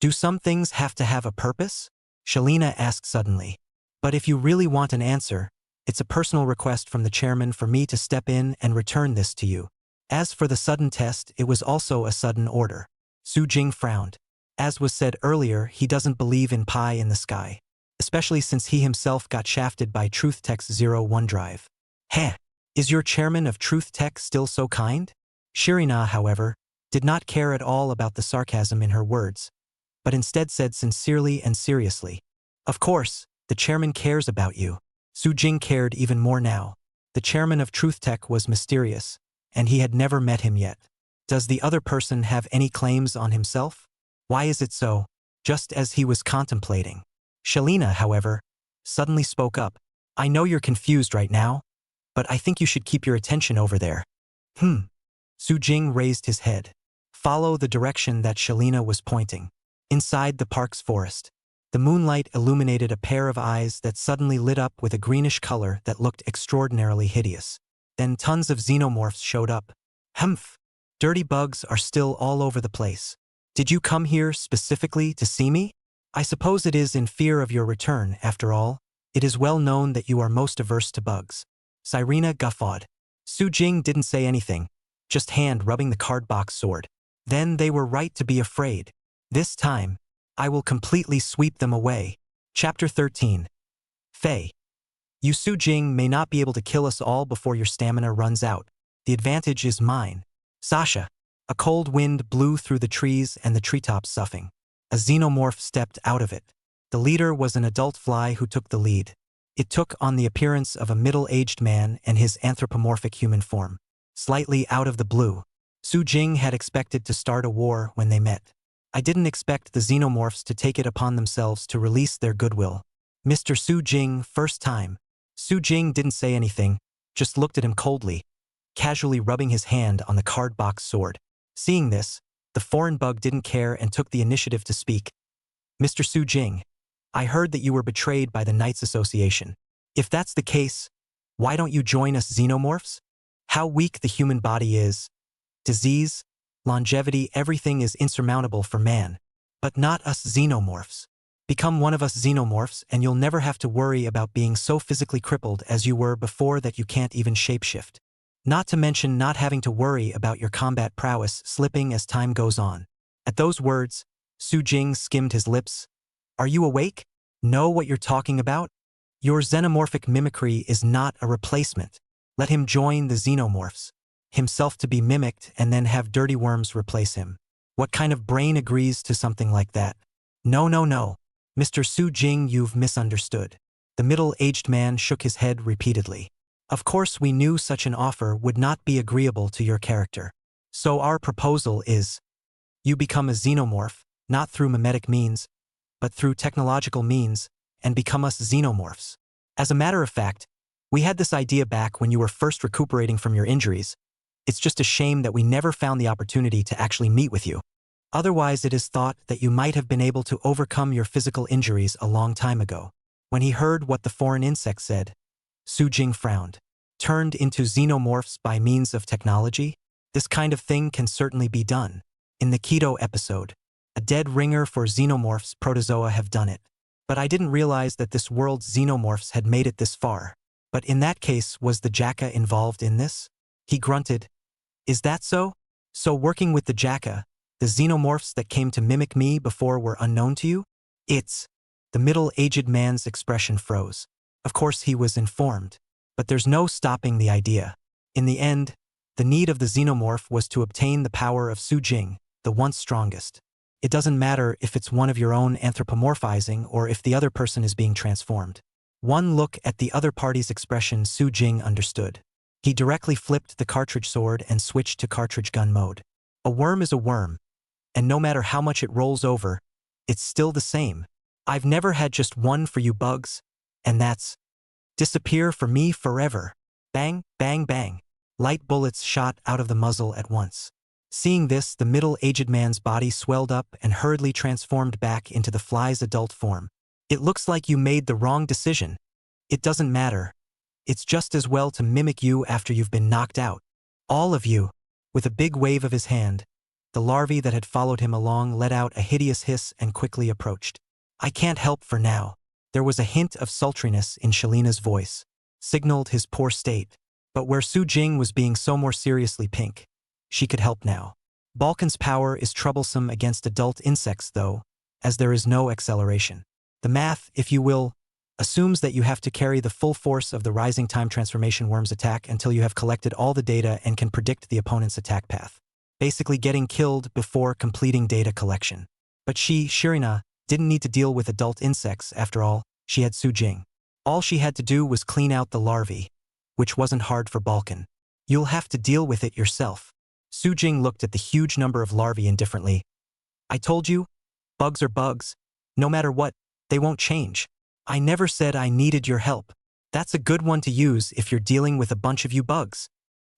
Do some things have to have a purpose? Shalina asked suddenly. But if you really want an answer, it's a personal request from the chairman for me to step in and return this to you. As for the sudden test, it was also a sudden order. Su Jing frowned. As was said earlier, he doesn't believe in pie in the sky, especially since he himself got shafted by Truth Tech's 01 drive. Heh, is your chairman of Truth Tech still so kind? Shirina, however, did not care at all about the sarcasm in her words, but instead said sincerely and seriously, "Of course, the chairman cares about you." Su Jing cared even more now. The chairman of Truth Tech was mysterious, and he had never met him yet. Does the other person have any claims on himself? Why is it so? Just as he was contemplating. Shalina, however, suddenly spoke up. I know you're confused right now, but I think you should keep your attention over there. Su Jing raised his head. Follow the direction that Shalina was pointing. Inside the park's forest, the moonlight illuminated a pair of eyes that suddenly lit up with a greenish color that looked extraordinarily hideous. Then tons of xenomorphs showed up. Humph! Dirty bugs are still all over the place. Did you come here specifically to see me? I suppose it is in fear of your return, after all. It is well known that you are most averse to bugs. Cyrena guffawed. Su Jing didn't say anything, just hand-rubbing the cardbox sword. Then they were right to be afraid. This time, I will completely sweep them away. Chapter 13. Fei. You Su Jing may not be able to kill us all before your stamina runs out. The advantage is mine. Sasha. A cold wind blew through the trees and the treetops soughing. A xenomorph stepped out of it. The leader was an adult fly who took the lead. It took on the appearance of a middle-aged man and his anthropomorphic human form. Slightly out of the blue, Su Jing had expected to start a war when they met. I didn't expect the xenomorphs to take it upon themselves to release their goodwill. Mr. Su Jing, first time. Su Jing didn't say anything, just looked at him coldly, casually rubbing his hand on the cardbox sword. Seeing this, the foreign bug didn't care and took the initiative to speak. Mr. Su Jing, I heard that you were betrayed by the Knights Association. If that's the case, why don't you join us xenomorphs? how weak the human body is. Disease, longevity, everything is insurmountable for man. But not us xenomorphs. Become one of us xenomorphs and you'll never have to worry about being so physically crippled as you were before that you can't even shapeshift. Not to mention not having to worry about your combat prowess slipping as time goes on. At those words, Su Jing skimmed his lips. Are you awake? Know what you're talking about? Your xenomorphic mimicry is not a replacement. Let him join the xenomorphs. Himself to be mimicked and then have dirty worms replace him. What kind of brain agrees to something like that? No, no, no. Mr. Su Jing, you've misunderstood. The middle-aged man shook his head repeatedly. Of course we knew such an offer would not be agreeable to your character. So our proposal is, you become a xenomorph, not through mimetic means, but through technological means, and become us xenomorphs. As a matter of fact, we had this idea back when you were first recuperating from your injuries. It's just a shame that we never found the opportunity to actually meet with you. Otherwise, it is thought that you might have been able to overcome your physical injuries a long time ago. When he heard what the foreign insect said, Su Jing frowned. Turned into xenomorphs by means of technology? This kind of thing can certainly be done. In the Keto episode, a dead ringer for xenomorphs protozoa have done it. But I didn't realize that this world's xenomorphs had made it this far. But in that case, was the Jacka involved in this? He grunted. Is that so? So working with the Jacka, the xenomorphs that came to mimic me before were unknown to you? It's... The middle-aged man's expression froze. Of course he was informed. But there's no stopping the idea. In the end, the need of the xenomorph was to obtain the power of Su Jing, the once strongest. It doesn't matter if it's one of your own anthropomorphizing or if the other person is being transformed. One look at the other party's expression Su Jing understood. He directly flipped the cartridge sword and switched to cartridge gun mode. A worm is a worm, and no matter how much it rolls over, it's still the same. I've never had just one for you bugs, and that's disappear for me forever. Bang, bang, bang. Light bullets shot out of the muzzle at once. Seeing this, the middle-aged man's body swelled up and hurriedly transformed back into the fly's adult form. It looks like you made the wrong decision. It doesn't matter. It's just as well to mimic you after you've been knocked out. All of you. With a big wave of his hand, the larvae that had followed him along let out a hideous hiss and quickly approached. I can't help for now. There was a hint of sultriness in Shalina's voice, signaled his poor state. But where Su Jing was being so more seriously pink, she could help now. Balkan's power is troublesome against adult insects though, as there is no acceleration. The math, if you will, assumes that you have to carry the full force of the rising time transformation worm's attack until you have collected all the data and can predict the opponent's attack path. Basically getting killed before completing data collection. But she, Shirina, didn't need to deal with adult insects after all, she had Su Jing. All she had to do was clean out the larvae, which wasn't hard for Balkan. You'll have to deal with it yourself. Su Jing looked at the huge number of larvae indifferently. I told you, bugs are bugs. No matter what, they won't change. I never said I needed your help. That's a good one to use if you're dealing with a bunch of you bugs.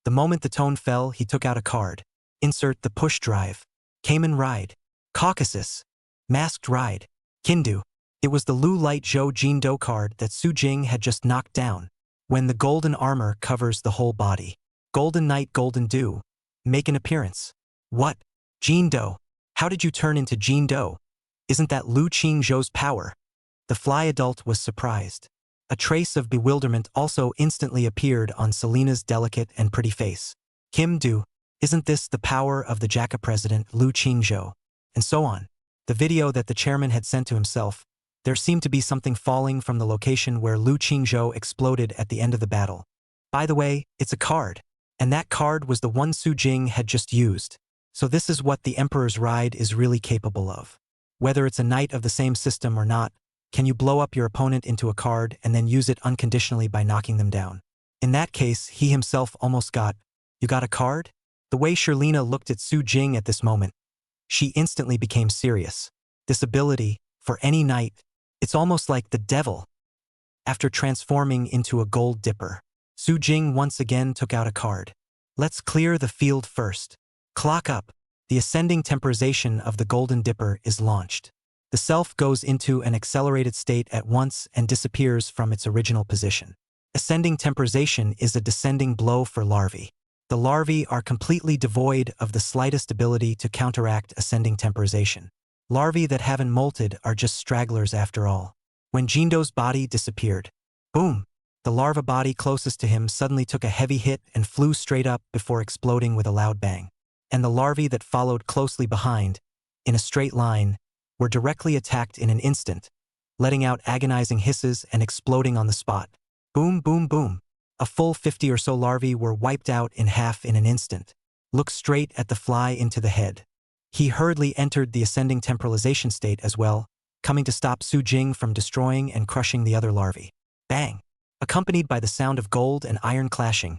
The moment the tone fell, he took out a card. Insert the push drive. Cayman Ride. Caucasus. Masked Ride. Kindu. It was the Lu Light Zhou Jin Do card that Su Jing had just knocked down. When the golden armor covers the whole body. Golden Knight Golden Dew. Make an appearance. What? Jin Do. How did you turn into Jin Do? Isn't that Lu Qingzhou's power? The fly adult was surprised. A trace of bewilderment also instantly appeared on Selina's delicate and pretty face. Kim Do, isn't this the power of the Jacka president Lu Qingzhou? And so on. The video that the chairman had sent to himself, there seemed to be something falling from the location where Lu Qingzhou exploded at the end of the battle. By the way, it's a card. And that card was the one Su Jing had just used. So this is what the Emperor's Ride is really capable of. Whether it's a knight of the same system or not, can you blow up your opponent into a card and then use it unconditionally by knocking them down? In that case, he himself almost got, you got a card? The way Shirlina looked at Su Jing at this moment, she instantly became serious. This ability, for any knight, it's almost like the devil. After transforming into a gold dipper, Su Jing once again took out a card. Let's clear the field first. Clock up. The ascending temporization of the golden dipper is launched. The self goes into an accelerated state at once and disappears from its original position. Ascending temporization is a descending blow for larvae. The larvae are completely devoid of the slightest ability to counteract ascending temporization. Larvae that haven't molted are just stragglers after all. When Jindo's body disappeared, boom! The larva body closest to him suddenly took a heavy hit and flew straight up before exploding with a loud bang. And the larvae that followed closely behind, in a straight line, were directly attacked in an instant, letting out agonizing hisses and exploding on the spot. Boom, boom, boom. A full 50 or so larvae were wiped out in half in an instant. Look straight at the fly into the head. He hurriedly entered the ascending temporalization state as well, coming to stop Su Jing from destroying and crushing the other larvae. Bang! Accompanied by the sound of gold and iron clashing,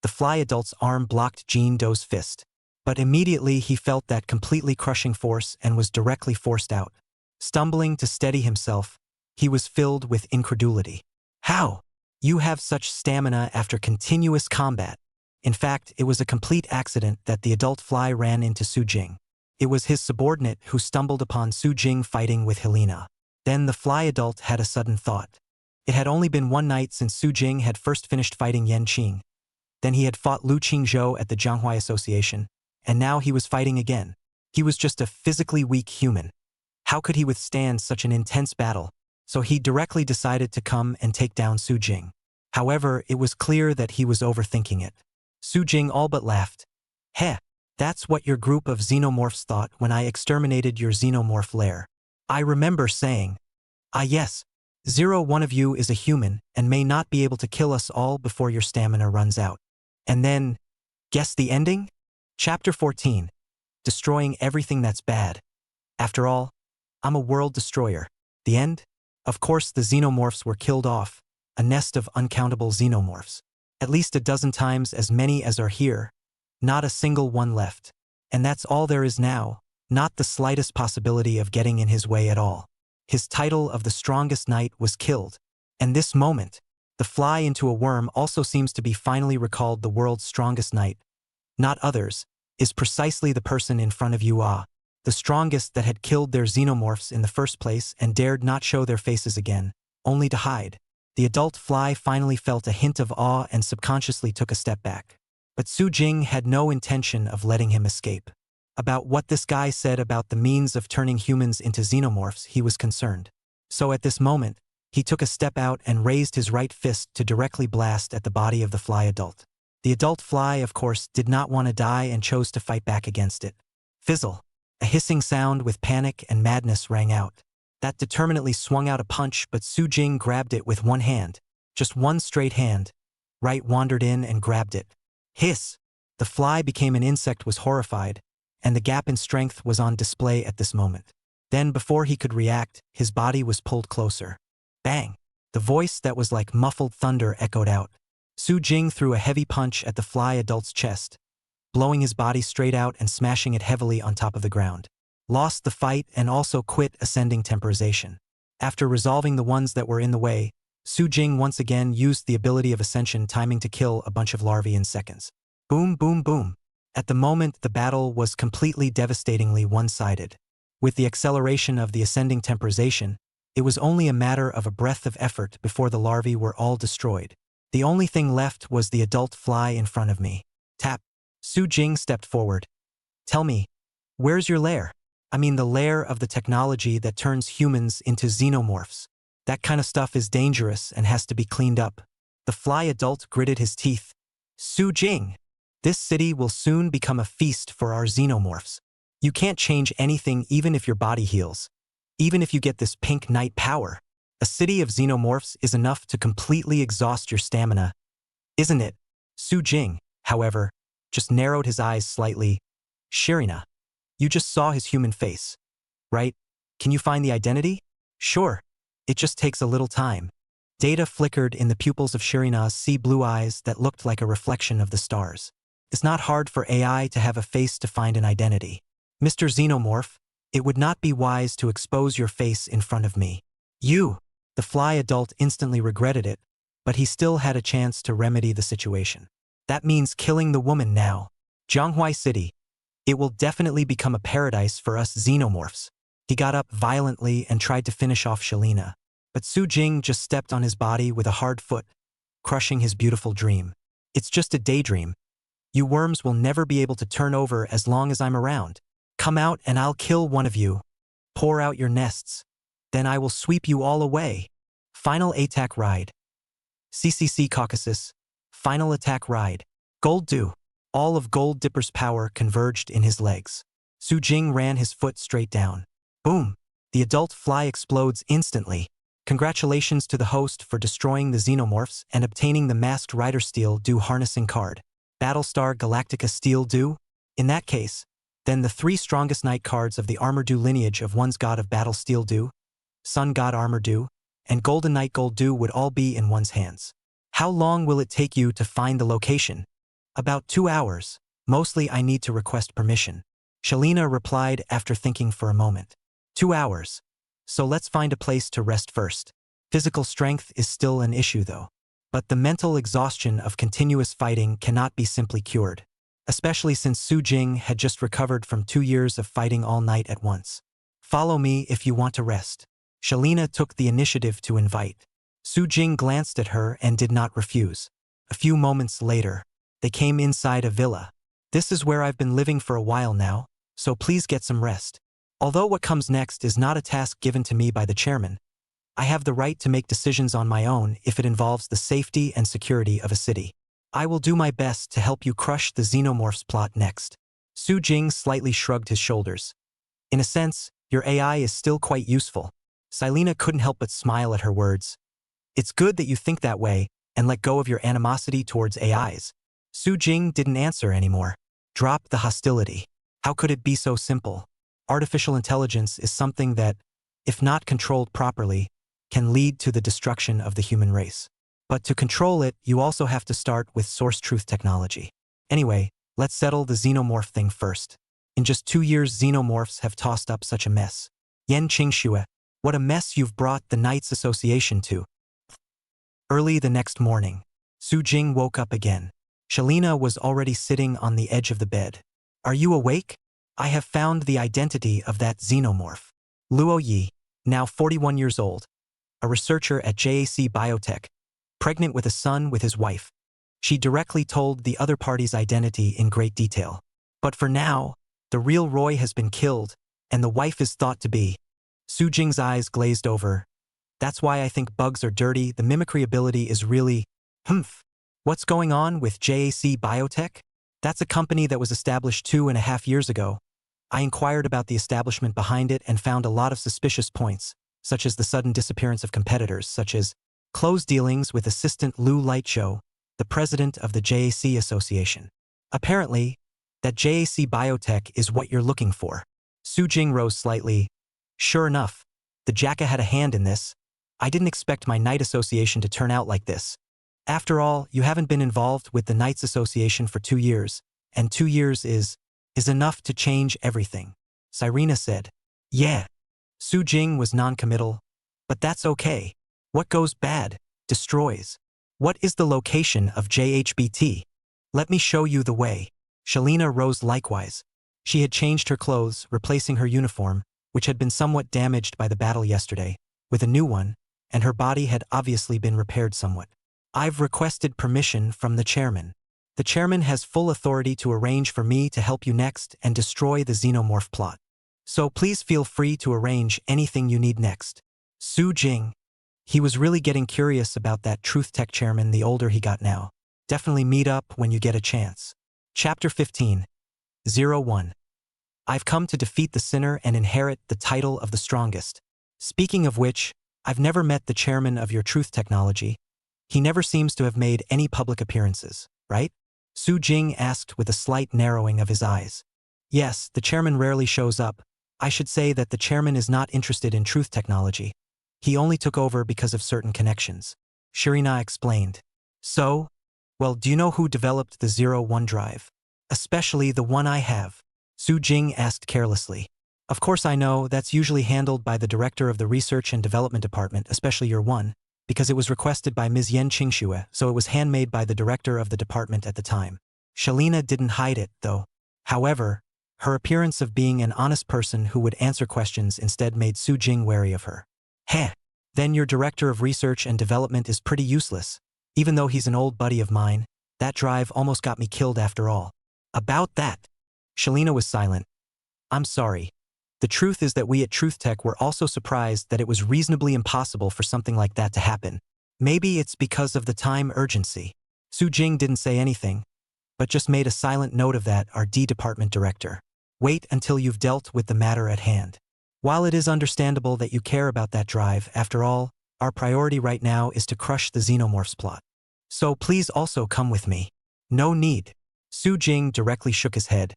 the fly adult's arm blocked Jindo's fist. But immediately he felt that completely crushing force and was directly forced out. Stumbling to steady himself, he was filled with incredulity. How? You have such stamina after continuous combat. In fact, it was a complete accident that the adult fly ran into Su Jing. It was his subordinate who stumbled upon Su Jing fighting with Helena. Then the fly adult had a sudden thought. It had only been one night since Su Jing had first finished fighting Yan Qing. Then he had fought Lu Qingzhou at the Jianghua Association, and now he was fighting again. He was just a physically weak human. How could he withstand such an intense battle? So he directly decided to come and take down Su Jing. However, it was clear that he was overthinking it. Su Jing all but laughed. Heh, that's what your group of xenomorphs thought when I exterminated your xenomorph lair. I remember saying, ah yes, 01 of you is a human and may not be able to kill us all before your stamina runs out. And then, guess the ending? Chapter 14. Destroying everything that's bad. After all, I'm a world destroyer. The end? Of course the xenomorphs were killed off, a nest of uncountable xenomorphs. At least a dozen times as many as are here. Not a single one left. And that's all there is now, not the slightest possibility of getting in his way at all. His title of the strongest knight was killed. And this moment, the fly into a worm also seems to be finally recalled the world's strongest knight, not others, is precisely the person in front of you the strongest that had killed their xenomorphs in the first place and dared not show their faces again, only to hide. The adult fly finally felt a hint of awe and subconsciously took a step back. But Su Jing had no intention of letting him escape. About what this guy said about the means of turning humans into xenomorphs, he was concerned. So at this moment, he took a step out and raised his right fist to directly blast at the body of the fly adult. The adult fly, of course, did not want to die and chose to fight back against it. Fizzle! A hissing sound with panic and madness rang out. That determinately swung out a punch, but Su Jing grabbed it with one hand. Just one straight hand. Right wandered in and grabbed it. Hiss! The fly became an insect, was horrified, and the gap in strength was on display at this moment. Then before he could react, his body was pulled closer. Bang! The voice that was like muffled thunder echoed out. Su Jing threw a heavy punch at the fly adult's chest, blowing his body straight out and smashing it heavily on top of the ground. Lost the fight and also quit ascending temporization. After resolving the ones that were in the way, Su Jing once again used the ability of ascension timing to kill a bunch of larvae in seconds. Boom, boom, boom. At the moment, the battle was completely devastatingly one-sided. With the acceleration of the ascending temporization, it was only a matter of a breath of effort before the larvae were all destroyed. The only thing left was the adult fly in front of me. Tap. Su Jing stepped forward. Tell me, where's your lair? I mean the lair of the technology that turns humans into xenomorphs. That kind of stuff is dangerous and has to be cleaned up. The fly adult gritted his teeth. Su Jing, this city will soon become a feast for our xenomorphs. You can't change anything even if your body heals. Even if you get this pink knight power. A city of xenomorphs is enough to completely exhaust your stamina, isn't it? Su Jing, however, just narrowed his eyes slightly. Shirina, you just saw his human face, right? Can you find the identity? Sure. It just takes a little time. Data flickered in the pupils of Shirina's sea blue eyes that looked like a reflection of the stars. It's not hard for AI to have a face to find an identity. Mr. Xenomorph, it would not be wise to expose your face in front of me. You! The fly adult instantly regretted it, but he still had a chance to remedy the situation. That means killing the woman now. Jianghua City. It will definitely become a paradise for us xenomorphs. He got up violently and tried to finish off Shalina, but Su Jing just stepped on his body with a hard foot, crushing his beautiful dream. It's just a daydream. You worms will never be able to turn over as long as I'm around. Come out and I'll kill one of you. Pour out your nests. Then I will sweep you all away. Final attack ride. CCC Caucasus. Final attack ride. Gold Dew. All of Gold Dipper's power converged in his legs. Su Jing ran his foot straight down. Boom! The adult fly explodes instantly. Congratulations to the host for destroying the xenomorphs and obtaining the Masked Rider Steel Dew harnessing card. Battlestar Galactica Steel Dew? In that case, then the 3 strongest knight cards of the Armor Dew lineage of one's God of Battle Steel Dew, Sun God Armor Dew, and Golden Knight Gold Dew would all be in one's hands. How long will it take you to find the location? About 2 hours. Mostly I need to request permission. Shalina replied after thinking for a moment. 2 hours. So let's find a place to rest first. Physical strength is still an issue though. But the mental exhaustion of continuous fighting cannot be simply cured. Especially since Su Jing had just recovered from 2 years of fighting all night at once. Follow me if you want to rest. Shalina took the initiative to invite. Su Jing glanced at her and did not refuse. A few moments later, they came inside a villa. This is where I've been living for a while now, so please get some rest. Although what comes next is not a task given to me by the chairman, I have the right to make decisions on my own if it involves the safety and security of a city. I will do my best to help you crush the xenomorphs plot next. Su Jing slightly shrugged his shoulders. In a sense, your AI is still quite useful. Silena couldn't help but smile at her words. It's good that you think that way and let go of your animosity towards AIs. Su Jing didn't answer anymore. Drop the hostility. How could it be so simple? Artificial intelligence is something that, if not controlled properly, can lead to the destruction of the human race. But to control it, you also have to start with source truth technology. Anyway, let's settle the xenomorph thing first. In just 2 years, xenomorphs have tossed up such a mess. Yan Qingxue, what a mess you've brought the Knights Association to. Early the next morning, Su Jing woke up again. Shalina was already sitting on the edge of the bed. Are you awake? I have found the identity of that xenomorph. Luo Yi, now 41 years old, a researcher at JAC Biotech, pregnant with a son with his wife. She directly told the other party's identity in great detail. But for now, the real Roy has been killed, and the wife is thought to be. Su Jing's eyes glazed over. That's why I think bugs are dirty. The mimicry ability is really, humph. What's going on with JAC Biotech? That's a company that was established 2.5 years ago. I inquired about the establishment behind it and found a lot of suspicious points, such as the sudden disappearance of competitors, such as close dealings with Assistant Lou Lightshow, the president of the JAC Association. Apparently, that JAC Biotech is what you're looking for. Su Jing rose slightly. Sure enough, the Jacka had a hand in this. I didn't expect my Knight Association to turn out like this. After all, you haven't been involved with the Knights Association for 2 years, and 2 years is enough to change everything. Cyrena said. Yeah. Su Jing was non-committal. But that's okay. What goes bad, destroys. What is the location of JHBT? Let me show you the way. Shalina rose likewise. She had changed her clothes, replacing her uniform, which had been somewhat damaged by the battle yesterday, with a new one, and her body had obviously been repaired somewhat. I've requested permission from the chairman. The chairman has full authority to arrange for me to help you next and destroy the xenomorph plot. So please feel free to arrange anything you need next. Su Jing. He was really getting curious about that Truth Tech chairman the older he got now. Definitely meet up when you get a chance. Chapter 15. 01. I've come to defeat the sinner and inherit the title of the strongest. Speaking of which, I've never met the chairman of your Truth Technology. He never seems to have made any public appearances, right? Su Jing asked with a slight narrowing of his eyes. Yes, the chairman rarely shows up. I should say that the chairman is not interested in Truth Technology. He only took over because of certain connections. Shirina explained. So? Well, do you know who developed the 01 drive? Especially the one I have. Su Jing asked carelessly. Of course I know, that's usually handled by the director of the Research and Development Department, especially your one, because it was requested by Ms. Yan Qingxue, so it was handmade by the director of the department at the time. Shalina didn't hide it, though. However, her appearance of being an honest person who would answer questions instead made Su Jing wary of her. Heh. Then your director of research and development is pretty useless. Even though he's an old buddy of mine, That drive almost got me killed after all. About that. Shalina was silent. I'm sorry. The truth is that we at Truth Tech were also surprised that it was reasonably impossible for something like that to happen. Maybe it's because of the time urgency. Su Jing didn't say anything, but just made a silent note of that, our D department director. Wait until you've dealt with the matter at hand. While it is understandable that you care about that drive, after all, our priority right now is to crush the Xenomorphs plot. So please also come with me. No need. Su Jing directly shook his head.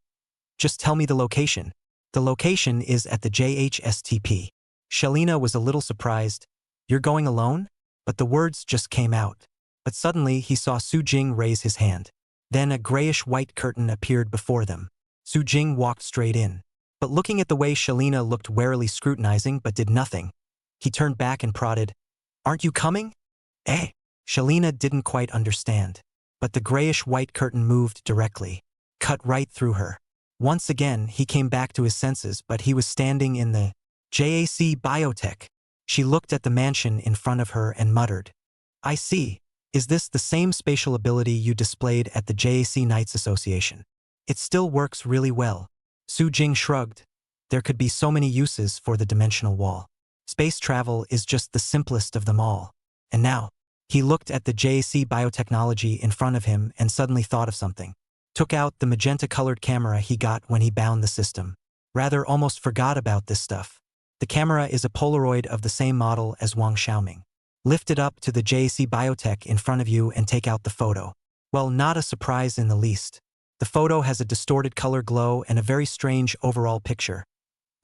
Just tell me the location. The location is at the JHSTP. Shalina was a little surprised. You're going alone? But the words just came out. But suddenly he saw Su Jing raise his hand. Then a grayish-white curtain appeared before them. Su Jing walked straight in. But looking at the way Shalina looked warily scrutinizing but did nothing, he turned back and prodded, Aren't you coming? Eh? Shalina didn't quite understand. But the grayish-white curtain moved directly, cut right through her. Once again, he came back to his senses, but he was standing in the JAC Biotech. She looked at the mansion in front of her and muttered, I see. Is this the same spatial ability you displayed at the JAC Knights Association? It still works really well. Su Jing shrugged. There could be so many uses for the dimensional wall. Space travel is just the simplest of them all. And now, he looked at the JAC biotechnology in front of him and suddenly thought of something. Took out the magenta-colored camera he got when he bound the system. Rather almost forgot about this stuff. The camera is a Polaroid of the same model as Wang Xiaoming. Lift it up to the JAC Biotech in front of you and take out the photo. Well, not a surprise in the least. The photo has a distorted color glow and a very strange overall picture,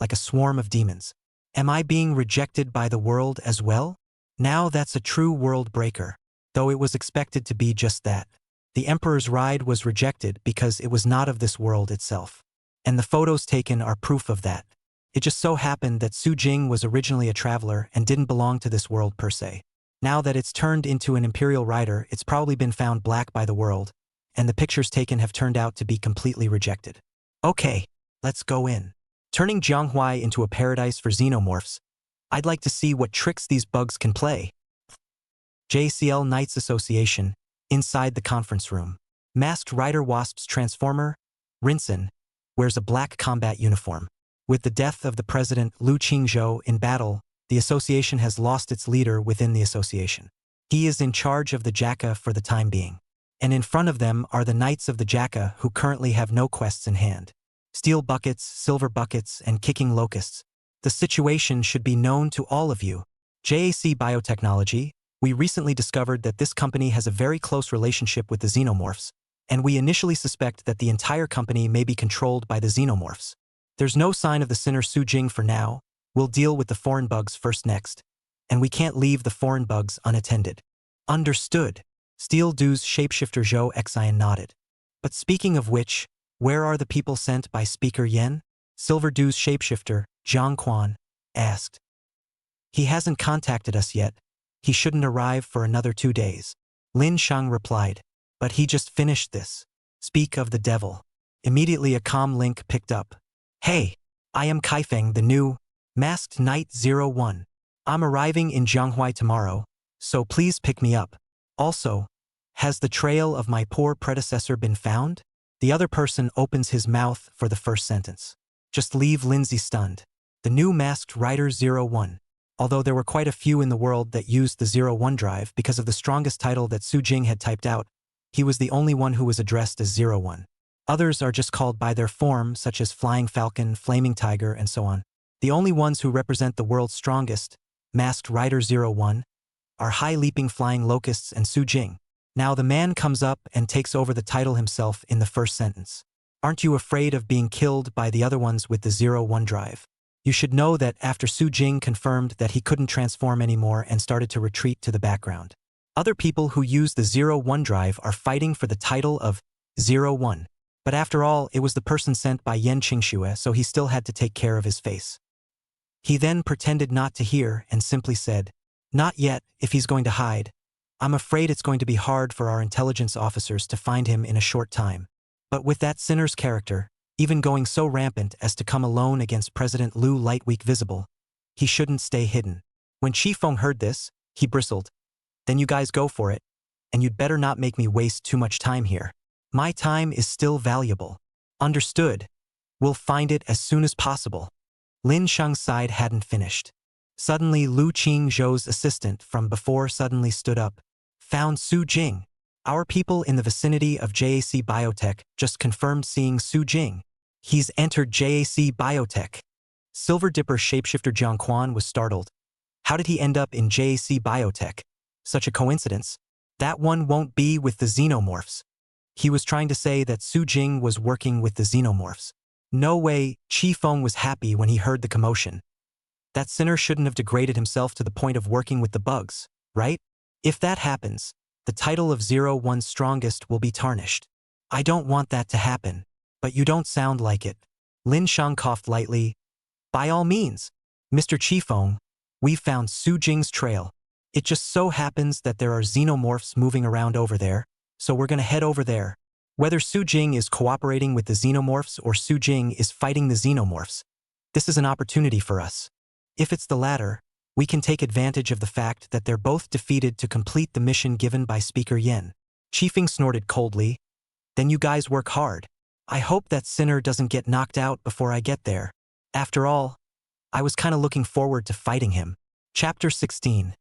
like a swarm of demons. Am I being rejected by the world as well? Now that's a true world breaker, though it was expected to be just that. The Emperor's ride was rejected because it was not of this world itself. And the photos taken are proof of that. It just so happened that Su Jing was originally a traveler and didn't belong to this world per se. Now that it's turned into an Imperial rider, it's probably been found black by the world, and the pictures taken have turned out to be completely rejected. Okay, let's go in. Turning Jianghuai into a paradise for xenomorphs, I'd like to see what tricks these bugs can play. JCL Knights Association, inside the conference room. Masked Rider Wasp's transformer, Rinsen, wears a black combat uniform. With the death of the president Lu Qingzhou in battle, the association has lost its leader within the association. He is in charge of the Jacka for the time being. And in front of them are the Knights of the Jacka who currently have no quests in hand. Steel buckets, silver buckets, and kicking locusts. The situation should be known to all of you. JAC Biotechnology, we recently discovered that this company has a very close relationship with the xenomorphs, and we initially suspect that the entire company may be controlled by the xenomorphs. There's no sign of the sinner Su Jing for now. We'll deal with the foreign bugs first next. And we can't leave the foreign bugs unattended. Understood. Steel Du's shapeshifter Zhou Xian nodded. But speaking of which, where are the people sent by Speaker Yen? Silver Du's shapeshifter, Zhang Quan, asked. He hasn't contacted us yet. He shouldn't arrive for another 2 days. Lin Shang replied. But he just finished this. Speak of the devil. Immediately a comm link picked up. Hey, I am Kaifeng, the new Masked Knight 01. I'm arriving in Jianghuai tomorrow, so please pick me up. Also, has the trail of my poor predecessor been found? The other person opens his mouth for the first sentence. Just leave Lindsay stunned. The new Masked Rider 01. Although there were quite a few in the world that used the 01 drive because of the strongest title that Su Jing had typed out, he was the only one who was addressed as 01. Others are just called by their form, such as Flying Falcon, Flaming Tiger, and so on. The only ones who represent the world's strongest, Masked Rider 01, are high-leaping flying locusts and Su Jing. Now the man comes up and takes over the title himself in the first sentence. Aren't you afraid of being killed by the other ones with the 01 drive? You should know that after Su Jing confirmed that he couldn't transform anymore and started to retreat to the background, other people who use the 01 drive are fighting for the title of 01. But after all, it was the person sent by Yen Qingxue, so he still had to take care of his face. He then pretended not to hear and simply said, Not yet, if he's going to hide. I'm afraid it's going to be hard for our intelligence officers to find him in a short time. But with that sinner's character, even going so rampant as to come alone against President Lu Lightweek visible, he shouldn't stay hidden. When Chi Feng heard this, he bristled. Then you guys go for it. and you'd better not make me waste too much time here. My time is still valuable. Understood. We'll find it as soon as possible. Lin Sheng's side hadn't finished. Suddenly Lu Qingzhou's assistant from before suddenly stood up. Found Su Jing. Our people in the vicinity of JAC Biotech just confirmed seeing Su Jing. He's entered JAC Biotech. Silver Dipper shapeshifter Jiang Quan was startled. How did he end up in JAC Biotech? Such a coincidence. That one won't be with the xenomorphs. He was trying to say that Su Jing was working with the xenomorphs. No way. Qi Feng was happy when he heard the commotion. That sinner shouldn't have degraded himself to the point of working with the bugs, right? If that happens, the title of 01 Strongest will be tarnished. I don't want that to happen, but you don't sound like it. Lin Sheng coughed lightly. By all means, Mr. Qi Feng, we've found Su Jing's trail. It just so happens that there are xenomorphs moving around over there, so we're gonna head over there. Whether Su Jing is cooperating with the xenomorphs or Su Jing is fighting the xenomorphs, this is an opportunity for us. If it's the latter, we can take advantage of the fact that they're both defeated to complete the mission given by Speaker Yen. Qi Feng snorted coldly. Then you guys work hard. I hope that sinner doesn't get knocked out before I get there. After all, I was kinda looking forward to fighting him. Chapter 16.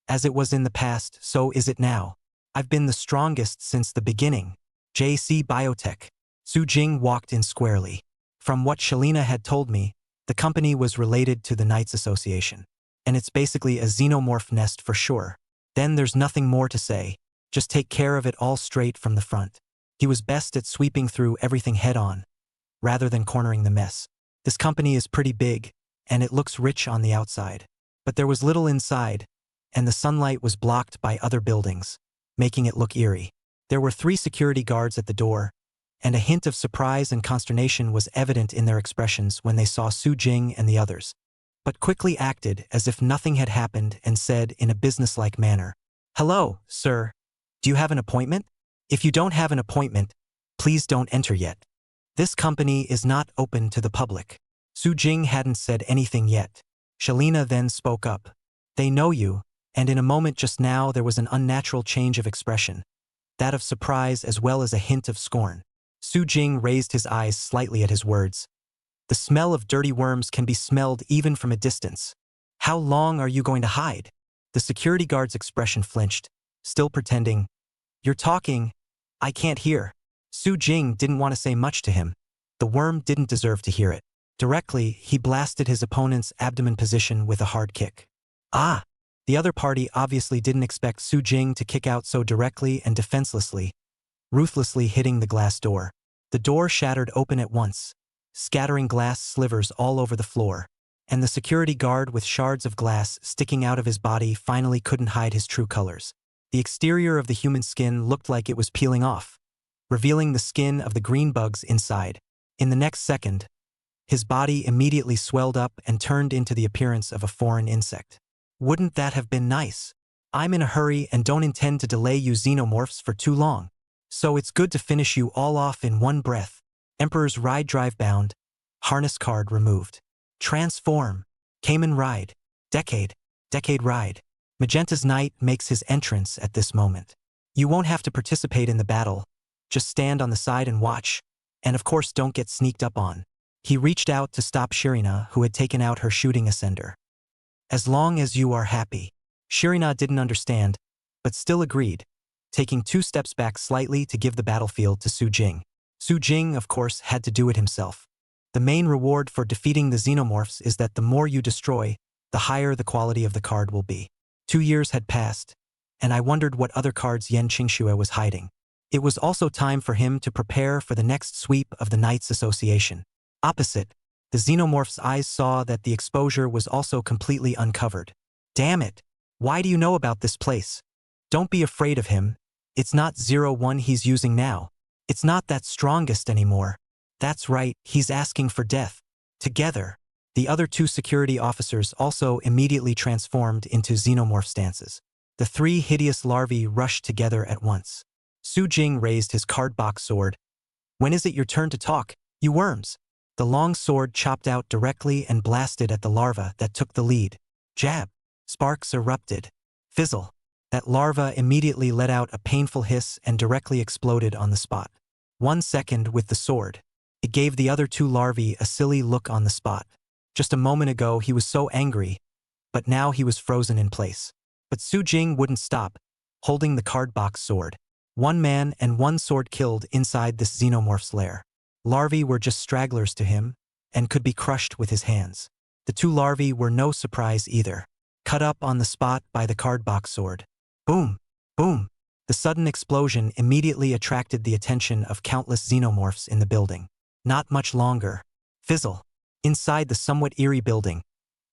As it was in the past, so is it now. I've been the strongest since the beginning. JC Biotech. Su Jing walked in squarely. From what Shalina had told me, the company was related to the Knights Association. And it's basically a xenomorph nest for sure. Then there's nothing more to say. Just take care of it all straight from the front. He was best at sweeping through everything head-on, rather than cornering the mess. This company is pretty big, and it looks rich on the outside. But there was little inside, and the sunlight was blocked by other buildings, making it look eerie. There were 3 security guards at the door, and a hint of surprise and consternation was evident in their expressions when they saw Su Jing and the others, but quickly acted as if nothing had happened and said in a businesslike manner, "Hello, sir. Do you have an appointment? If you don't have an appointment, please don't enter yet. This company is not open to the public." Su Jing hadn't said anything yet. Shalina then spoke up. "They know you," and in a moment just now there was an unnatural change of expression, that of surprise as well as a hint of scorn. Su Jing raised his eyes slightly at his words. "The smell of dirty worms can be smelled even from a distance. How long are you going to hide?" The security guard's expression flinched, still pretending, "You're talking. I can't hear." Su Jing didn't want to say much to him. The worm didn't deserve to hear it. Directly, he blasted his opponent's abdomen position with a hard kick. Ah! The other party obviously didn't expect Su Jing to kick out so directly and defenselessly, ruthlessly hitting the glass door. The door shattered open at once, scattering glass slivers all over the floor, and the security guard with shards of glass sticking out of his body finally couldn't hide his true colors. The exterior of the human skin looked like it was peeling off, revealing the skin of the green bugs inside. In the next second, his body immediately swelled up and turned into the appearance of a foreign insect. Wouldn't that have been nice? I'm in a hurry and don't intend to delay you xenomorphs for too long, so it's good to finish you all off in one breath. Emperor's Ride Drive bound. Harness card removed. Transform. Cayman Ride. Decade Ride. Magenta's Knight makes his entrance at this moment. You won't have to participate in the battle. Just stand on the side and watch. And of course don't get sneaked up on. He reached out to stop Shirina, who had taken out her shooting ascender. As long as you are happy. Shirina didn't understand, but still agreed, taking 2 steps back slightly to give the battlefield to Su Jing. Su Jing, of course, had to do it himself. The main reward for defeating the xenomorphs is that the more you destroy, the higher the quality of the card will be. 2 years had passed, and I wondered what other cards Yen Qingxue was hiding. It was also time for him to prepare for the next sweep of the Knights Association. Opposite, the xenomorph's eyes saw that the exposure was also completely uncovered. Damn it! Why do you know about this place? Don't be afraid of him. It's not 01 he's using now. It's not that strongest anymore. That's right, he's asking for death. Together, the other 2 security officers also immediately transformed into xenomorph stances. The 3 hideous larvae rushed together at once. Su Jing raised his cardbox sword. "When is it your turn to talk, you worms?" The long sword chopped out directly and blasted at the larva that took the lead. Jab. Sparks erupted. Fizzle. That larva immediately let out a painful hiss and directly exploded on the spot. 1 second with the sword. It gave the other two larvae a silly look on the spot. Just a moment ago he was so angry, but now he was frozen in place. But Su Jing wouldn't stop, holding the cardbox sword. One man and one sword killed inside this xenomorph's lair. Larvae were just stragglers to him, and could be crushed with his hands. The two larvae were no surprise either. Cut up on the spot by the cardbox sword. Boom! Boom! The sudden explosion immediately attracted the attention of countless xenomorphs in the building. Not much longer. Fizzle! Inside the somewhat eerie building,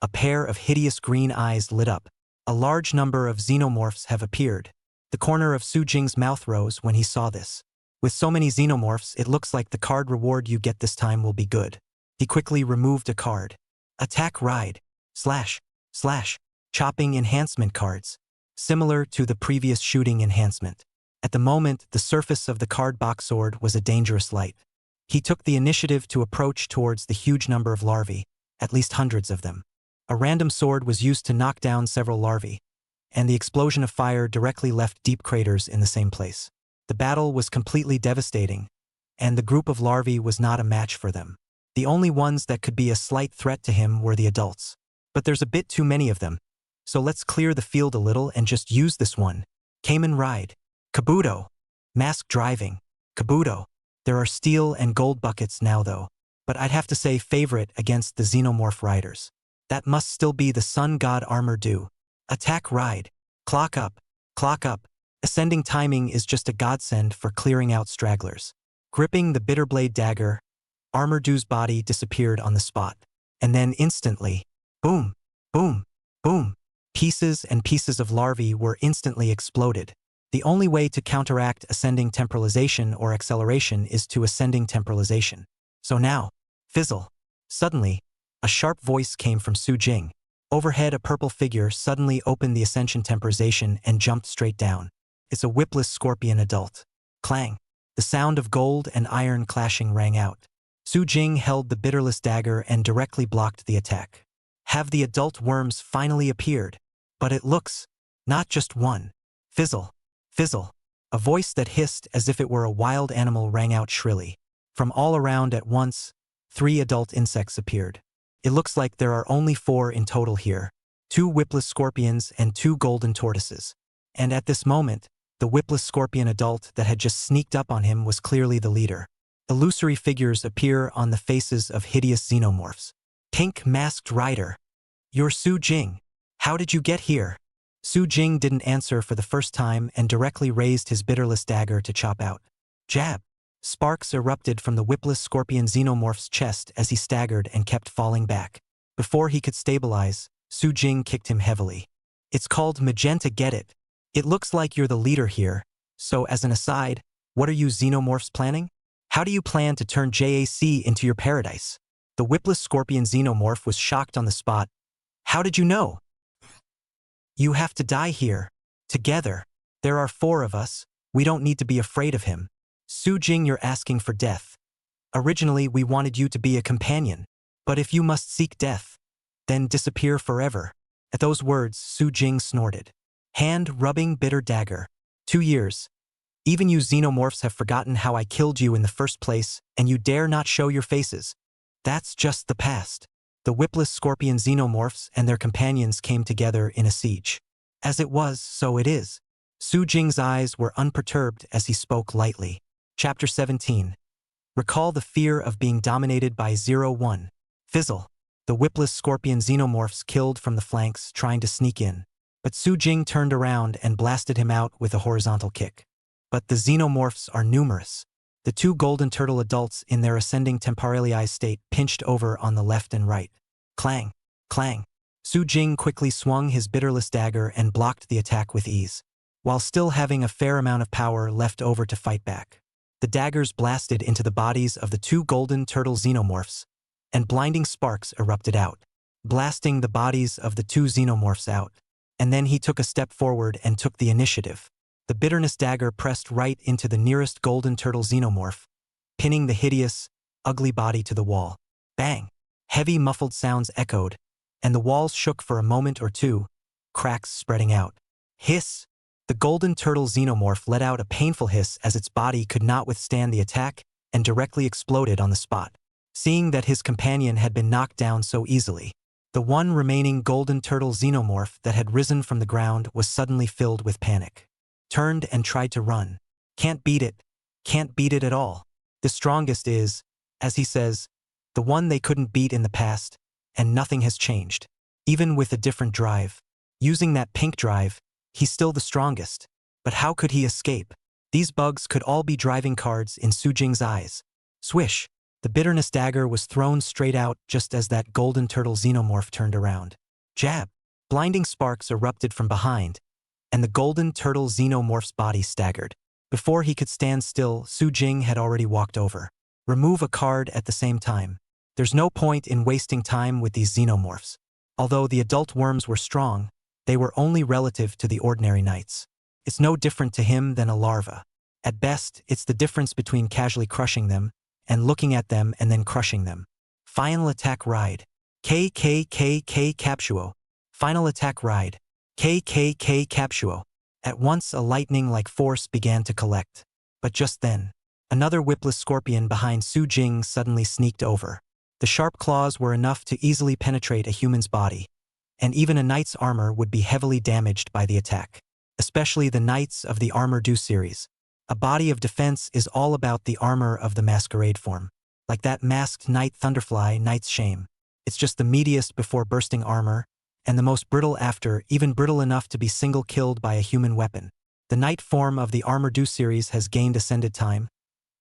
a pair of hideous green eyes lit up. A large number of xenomorphs have appeared. The corner of Su Jing's mouth rose when he saw this. With so many xenomorphs, it looks like the card reward you get this time will be good. He quickly removed a card. Attack Ride. Slash. Slash. Chopping enhancement cards. Similar to the previous shooting enhancement. At the moment, the surface of the card box sword was a dangerous light. He took the initiative to approach towards the huge number of larvae, at least hundreds of them. A random sword was used to knock down several larvae, and the explosion of fire directly left deep craters in the same place. The battle was completely devastating, and the group of larvae was not a match for them. The only ones that could be a slight threat to him were the adults. But there's a bit too many of them, so let's clear the field a little and just use this one. Cayman Ride. Kabuto. Mask Driving. Kabuto. There are steel and gold buckets now though, but I'd have to say favorite against the xenomorph riders. That must still be the Sun God Armor Do. Attack Ride. Clock Up. Clock Up. Ascending timing is just a godsend for clearing out stragglers. Gripping the Bitterblade dagger, Armor Do's body disappeared on the spot. And then instantly, boom, boom, boom. Pieces and pieces of larvae were instantly exploded. The only way to counteract ascending temporalization or acceleration is to ascending temporalization. So now, fizzle. Suddenly, a sharp voice came from Su Jing. Overhead, a purple figure suddenly opened the ascension temporization and jumped straight down. It's a whipless scorpion adult. Clang. The sound of gold and iron clashing rang out. Su Jing held the bitterless dagger and directly blocked the attack. Have the adult worms finally appeared? But it looks, not just one. Fizzle. Fizzle. A voice that hissed as if it were a wild animal rang out shrilly. From all around at once, 3 adult insects appeared. It looks like there are only 4 in total here. 2 whipless scorpions and 2 golden tortoises. And at this moment, the whipless scorpion adult that had just sneaked up on him was clearly the leader. Illusory figures appear on the faces of hideous xenomorphs. Pink Masked Rider. You're Su Jing. How did you get here? Su Jing didn't answer for the first time and directly raised his bitterless dagger to chop out. Jab. Sparks erupted from the whipless scorpion xenomorph's chest as he staggered and kept falling back. Before he could stabilize, Su Jing kicked him heavily. It's called Magenta, get it? It looks like you're the leader here, so as an aside, what are you xenomorphs planning? How do you plan to turn JAC into your paradise? The whipless scorpion xenomorph was shocked on the spot. How did you know? You have to die here. Together. There are 4 of us. We don't need to be afraid of him. Su Jing, you're asking for death. Originally, we wanted you to be a companion. But if you must seek death, then disappear forever. At those words, Su Jing snorted. Hand rubbing bitter dagger. 2 years. Even you xenomorphs have forgotten how I killed you in the first place, and you dare not show your faces. That's just the past. The whipless scorpion xenomorphs and their companions came together in a siege. As it was, so it is. Su Jing's eyes were unperturbed as he spoke lightly. Chapter 17. Recall the fear of being dominated by 01. Fizzle. The whipless scorpion xenomorphs killed from the flanks, trying to sneak in. But Su Jing turned around and blasted him out with a horizontal kick. But the xenomorphs are numerous. The 2 golden turtle adults in their ascending temporalized state pinched over on the left and right. Clang. Clang. Su Jing quickly swung his bitterless dagger and blocked the attack with ease, while still having a fair amount of power left over to fight back. The daggers blasted into the bodies of the 2 golden turtle xenomorphs, and blinding sparks erupted out, blasting the bodies of the 2 xenomorphs out. And then he took a step forward and took the initiative. The bitterness dagger pressed right into the nearest golden turtle xenomorph, pinning the hideous, ugly body to the wall. Bang! Heavy muffled sounds echoed, and the walls shook for a moment or two, cracks spreading out. Hiss! The golden turtle xenomorph let out a painful hiss as its body could not withstand the attack and directly exploded on the spot. Seeing that his companion had been knocked down so easily, the one remaining golden turtle xenomorph that had risen from the ground was suddenly filled with panic. Turned and tried to run. Can't beat it. Can't beat it at all. The strongest is, as he says, the one they couldn't beat in the past, and nothing has changed. Even with a different drive. Using that pink drive, he's still the strongest. But how could he escape? These bugs could all be driving cards in Su Jing's eyes. Swish! The bitterness dagger was thrown straight out just as that golden turtle xenomorph turned around. Jab! Blinding sparks erupted from behind, and the golden turtle xenomorph's body staggered. Before he could stand still, Su Jing had already walked over. Remove a card at the same time. There's no point in wasting time with these xenomorphs. Although the adult worms were strong, they were only relative to the ordinary knights. It's no different to him than a larva. At best, it's the difference between casually crushing them and looking at them and then crushing them. Final attack ride. KKKK Capsuo. Final attack ride. KKK Capsuo. At once a lightning-like force began to collect. But just then, another whipless scorpion behind Su Jing suddenly sneaked over. The sharp claws were enough to easily penetrate a human's body, and even a knight's armor would be heavily damaged by the attack. Especially the knights of the Armor Do series. A body of defense is all about the armor of the masquerade form. Like that masked knight Thunderfly Knight's Shame. It's just the meatiest before bursting armor, and the most brittle after, even brittle enough to be single-killed by a human weapon. The knight form of the Armor Do series has gained ascended time,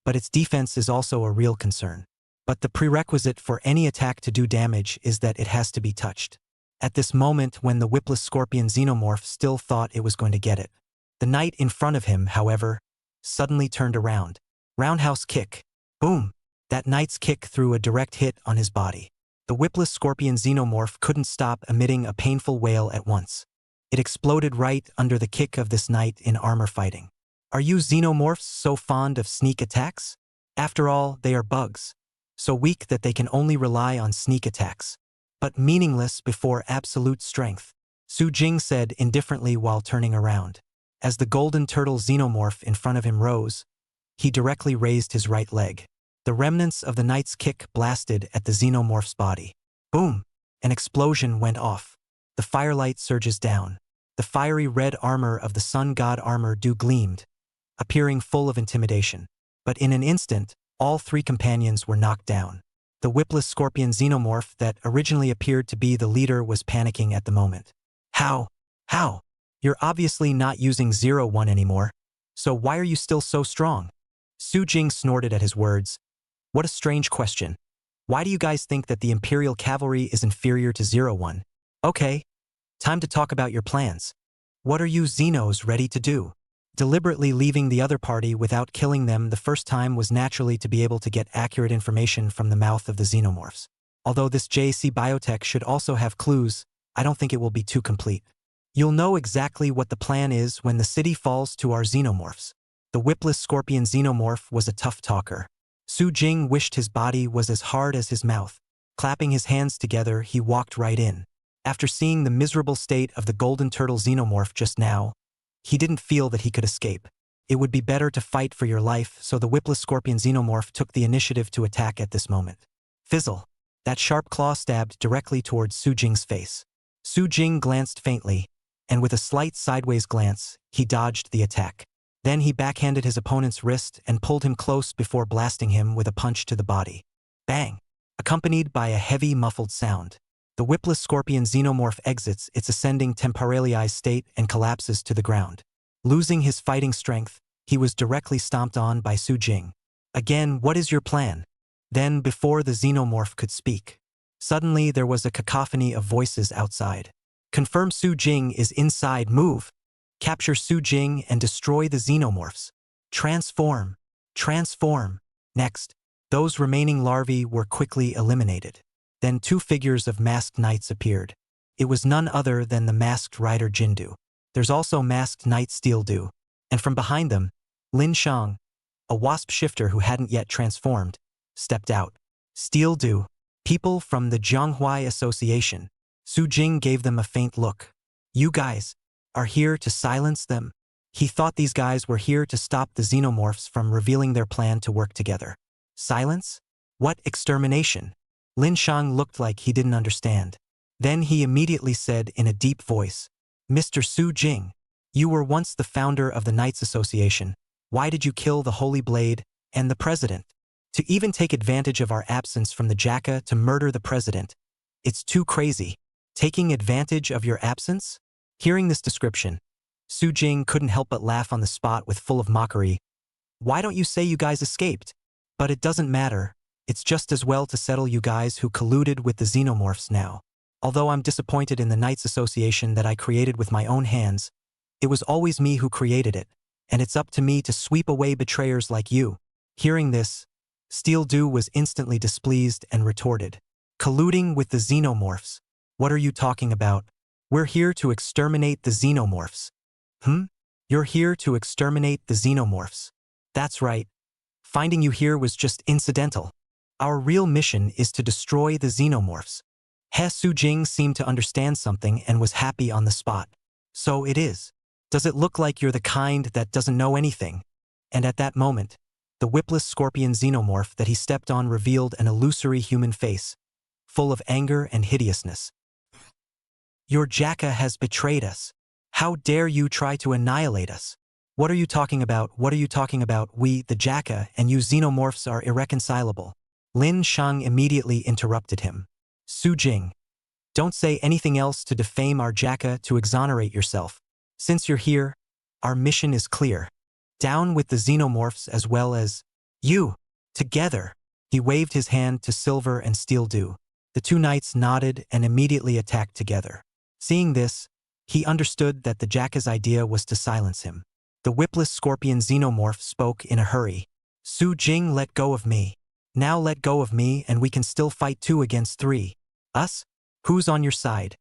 but its defense is also a real concern. But the prerequisite for any attack to do damage is that it has to be touched. At this moment when the whipless scorpion xenomorph still thought it was going to get it. The knight in front of him, however, suddenly turned around. Roundhouse kick. Boom! That knight's kick threw a direct hit on his body. The whipless scorpion xenomorph couldn't stop emitting a painful wail at once. It exploded right under the kick of this knight in armor fighting. Are you xenomorphs so fond of sneak attacks? After all, they are bugs. So weak that they can only rely on sneak attacks. But meaningless before absolute strength. Su Jing said indifferently while turning around. As the golden turtle xenomorph in front of him rose, he directly raised his right leg. The remnants of the knight's kick blasted at the xenomorph's body. Boom! An explosion went off. The firelight surges down. The fiery red armor of the sun god Armor Do gleamed, appearing full of intimidation. But in an instant, all three companions were knocked down. The whipless scorpion xenomorph that originally appeared to be the leader was panicking at the moment. How? How? You're obviously not using 01 anymore, so why are you still so strong? Su Jing snorted at his words. What a strange question. Why do you guys think that the Imperial Cavalry is inferior to 01? Okay, time to talk about your plans. What are you Xenos ready to do? Deliberately leaving the other party without killing them the first time was naturally to be able to get accurate information from the mouth of the xenomorphs. Although this JC Biotech should also have clues, I don't think it will be too complete. You'll know exactly what the plan is when the city falls to our xenomorphs. The whipless scorpion xenomorph was a tough talker. Su Jing wished his body was as hard as his mouth. Clapping his hands together, he walked right in. After seeing the miserable state of the golden turtle xenomorph just now, he didn't feel that he could escape. It would be better to fight for your life, so the whipless scorpion xenomorph took the initiative to attack at this moment. Fizzle! That sharp claw stabbed directly towards Su Jing's face. Su Jing glanced faintly, and with a slight sideways glance, he dodged the attack. Then he backhanded his opponent's wrist and pulled him close before blasting him with a punch to the body. Bang! Accompanied by a heavy, muffled sound. The whipless scorpion xenomorph exits its ascending temporalized state and collapses to the ground. Losing his fighting strength, he was directly stomped on by Su Jing. Again, what is your plan? Then, before the xenomorph could speak, suddenly there was a cacophony of voices outside. Confirm Su Jing is inside, move! Capture Su Jing and destroy the xenomorphs. Transform! Transform! Next, those remaining larvae were quickly eliminated. Then two figures of masked knights appeared. It was none other than the masked rider Jindu. There's also masked knight Steel Du. And from behind them, Lin Shang, a wasp shifter who hadn't yet transformed, stepped out. Steel Du, people from the Manhwa Association. Su Jing gave them a faint look. You guys are here to silence them? He thought these guys were here to stop the xenomorphs from revealing their plan to work together. Silence? What extermination? Lin Shang looked like he didn't understand. Then he immediately said in a deep voice, Mr. Su Jing, you were once the founder of the Knights Association. Why did you kill the Holy Blade and the president? To even take advantage of our absence from the Jacka to murder the president. It's too crazy. Taking advantage of your absence? Hearing this description, Su Jing couldn't help but laugh on the spot with full of mockery. Why don't you say you guys escaped? But it doesn't matter. It's just as well to settle you guys who colluded with the xenomorphs now. Although I'm disappointed in the Knights Association that I created with my own hands, it was always me who created it, and it's up to me to sweep away betrayers like you. Hearing this, Steel Dew was instantly displeased and retorted. Colluding with the xenomorphs? What are you talking about? We're here to exterminate the xenomorphs. You're here to exterminate the xenomorphs. That's right. Finding you here was just incidental. Our real mission is to destroy the xenomorphs. He Su Jing seemed to understand something and was happy on the spot. So it is. Does it look like you're the kind that doesn't know anything? And at that moment, the whipless scorpion xenomorph that he stepped on revealed an illusory human face, full of anger and hideousness. Your Jacka has betrayed us. How dare you try to annihilate us? What are you talking about? What are you talking about? We, the Jacka, and you xenomorphs are irreconcilable. Lin Shang immediately interrupted him. Su Jing, don't say anything else to defame our Jacka to exonerate yourself. Since you're here, our mission is clear. Down with the xenomorphs as well as you. Together. He waved his hand to Silver and Steel Dew. The two knights nodded and immediately attacked together. Seeing this, he understood that the Jacka's idea was to silence him. The whipless scorpion xenomorph spoke in a hurry. Su Jing, let go of me. Now let go of me and we can still fight 2 against 3. Us? Who's on your side?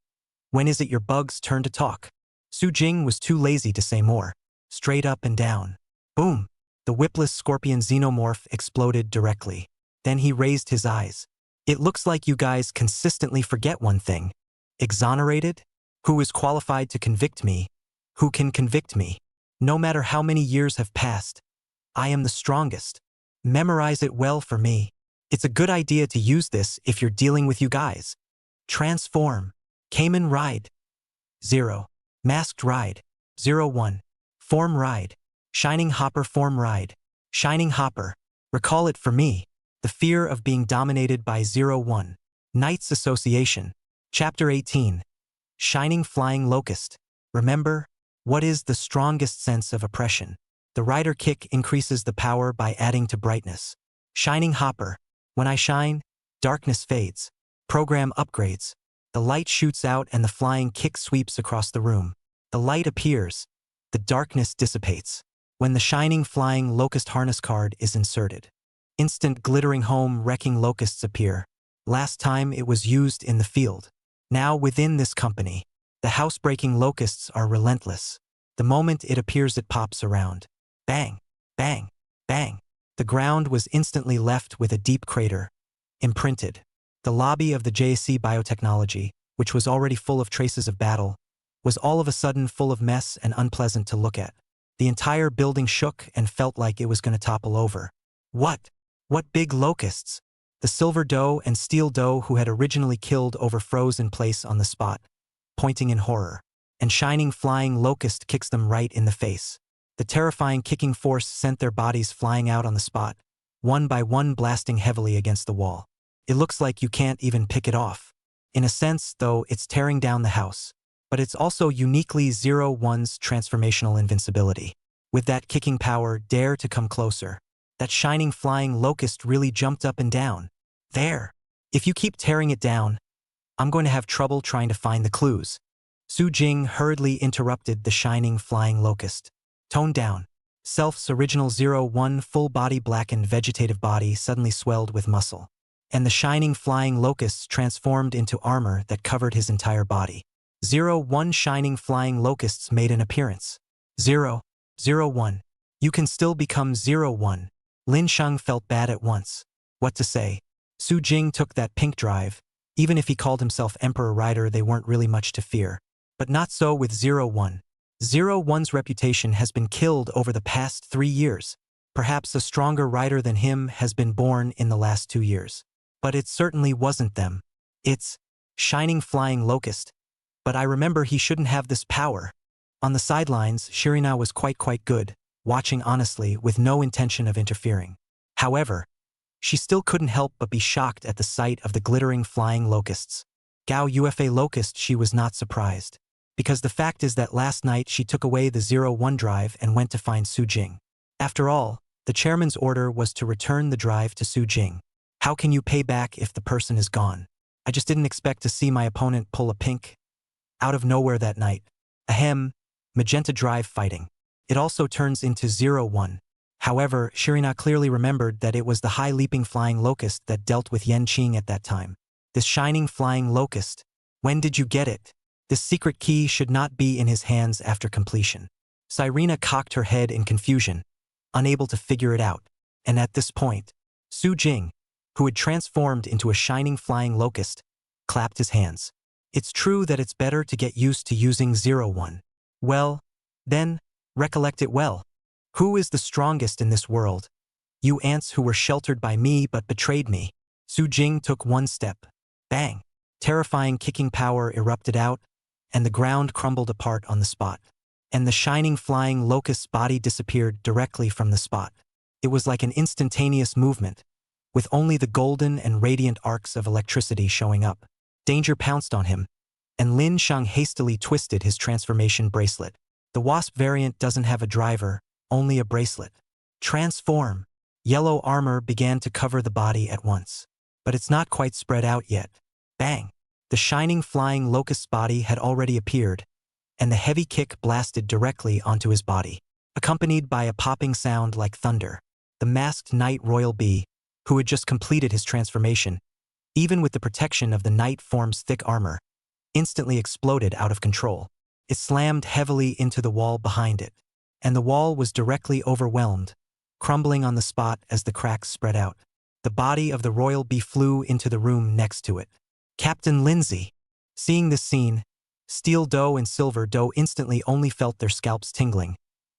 When is it your bug's turn to talk? Su Jing was too lazy to say more. Straight up and down. Boom! The whipless scorpion xenomorph exploded directly. Then he raised his eyes. It looks like you guys consistently forget one thing. Exonerated? Who is qualified to convict me? Who can convict me? No matter how many years have passed, I am the strongest. Memorize it well for me. It's a good idea to use this if you're dealing with you guys. Transform. Cayman Ride. 0. Masked Ride. 01. Form Ride. Shining Hopper Form Ride. Shining Hopper. Recall it for me. The fear of being dominated by 01. Knights Association. Chapter 18. Shining Flying Locust. Remember, what is the strongest sense of oppression? The rider kick increases the power by adding to brightness. Shining Hopper. When I shine, darkness fades. Program upgrades. The light shoots out and the flying kick sweeps across the room. The light appears. The darkness dissipates. When the shining flying locust harness card is inserted. Instant glittering home wrecking locusts appear. Last time it was used in the field. Now within this company. The house-breaking locusts are relentless. The moment it appears it pops around. Bang, bang, bang. The ground was instantly left with a deep crater. Imprinted. The lobby of the JSC Biotechnology, which was already full of traces of battle, was all of a sudden full of mess and unpleasant to look at. The entire building shook and felt like it was going to topple over. What? What big locusts? The Silver Doe and Steel Doe who had originally killed overfroze in place on the spot, pointing in horror. And shining flying locust kicks them right in the face. The terrifying kicking force sent their bodies flying out on the spot, one by one blasting heavily against the wall. It looks like you can't even pick it off. In a sense, though, it's tearing down the house. But it's also uniquely 01's transformational invincibility. With that kicking power, dare to come closer. That shining flying locust really jumped up and down. There. If you keep tearing it down, I'm going to have trouble trying to find the clues. Su Jing hurriedly interrupted the shining flying locust. Toned down. Self's original 01 full-body blackened vegetative body suddenly swelled with muscle. And the shining flying locusts transformed into armor that covered his entire body. 01 shining flying locusts made an appearance. 01. You can still become 01. Lin Shang felt bad at once. What to say? Su Jing took that pink drive. Even if he called himself Emperor Rider, they weren't really much to fear. But not so with 01. 01's reputation has been killed over the past 3 years. Perhaps a stronger rider than him has been born in the last 2 years. But it certainly wasn't them. It's Shining Flying Locust. But I remember he shouldn't have this power. On the sidelines, Shirina was quite good, watching honestly with no intention of interfering. However, she still couldn't help but be shocked at the sight of the glittering flying locusts. Gao Ufa locust, she was not surprised. Because the fact is that last night she took away the 01 drive and went to find Su Jing. After all, the chairman's order was to return the drive to Su Jing. How can you pay back if the person is gone? I just didn't expect to see my opponent pull a pink out of nowhere that night. Ahem, magenta drive fighting. It also turns into 01. However, Shirina clearly remembered that it was the high-leaping flying locust that dealt with Yen Qing at that time. This shining flying locust. When did you get it? This secret key should not be in his hands after completion. Cyrena cocked her head in confusion, unable to figure it out. And at this point, Su Jing, who had transformed into a shining flying locust, clapped his hands. It's true that it's better to get used to using 01. Well, then, recollect it well. Who is the strongest in this world? You ants who were sheltered by me but betrayed me. Su Jing took one step. Bang! Terrifying kicking power erupted out, and the ground crumbled apart on the spot. And the shining flying locust's body disappeared directly from the spot. It was like an instantaneous movement, with only the golden and radiant arcs of electricity showing up. Danger pounced on him, and Lin Shang hastily twisted his transformation bracelet. The wasp variant doesn't have a driver, only a bracelet. Transform! Yellow armor began to cover the body at once. But it's not quite spread out yet. Bang! The shining flying locust's body had already appeared, and the heavy kick blasted directly onto his body, accompanied by a popping sound like thunder. The masked knight royal bee, who had just completed his transformation, even with the protection of the knight form's thick armor, instantly exploded out of control. It slammed heavily into the wall behind it, and the wall was directly overwhelmed, crumbling on the spot as the cracks spread out. The body of the royal bee flew into the room next to it. Captain Lindsay. Seeing this scene, Steel Doe and Silver Doe instantly only felt their scalps tingling,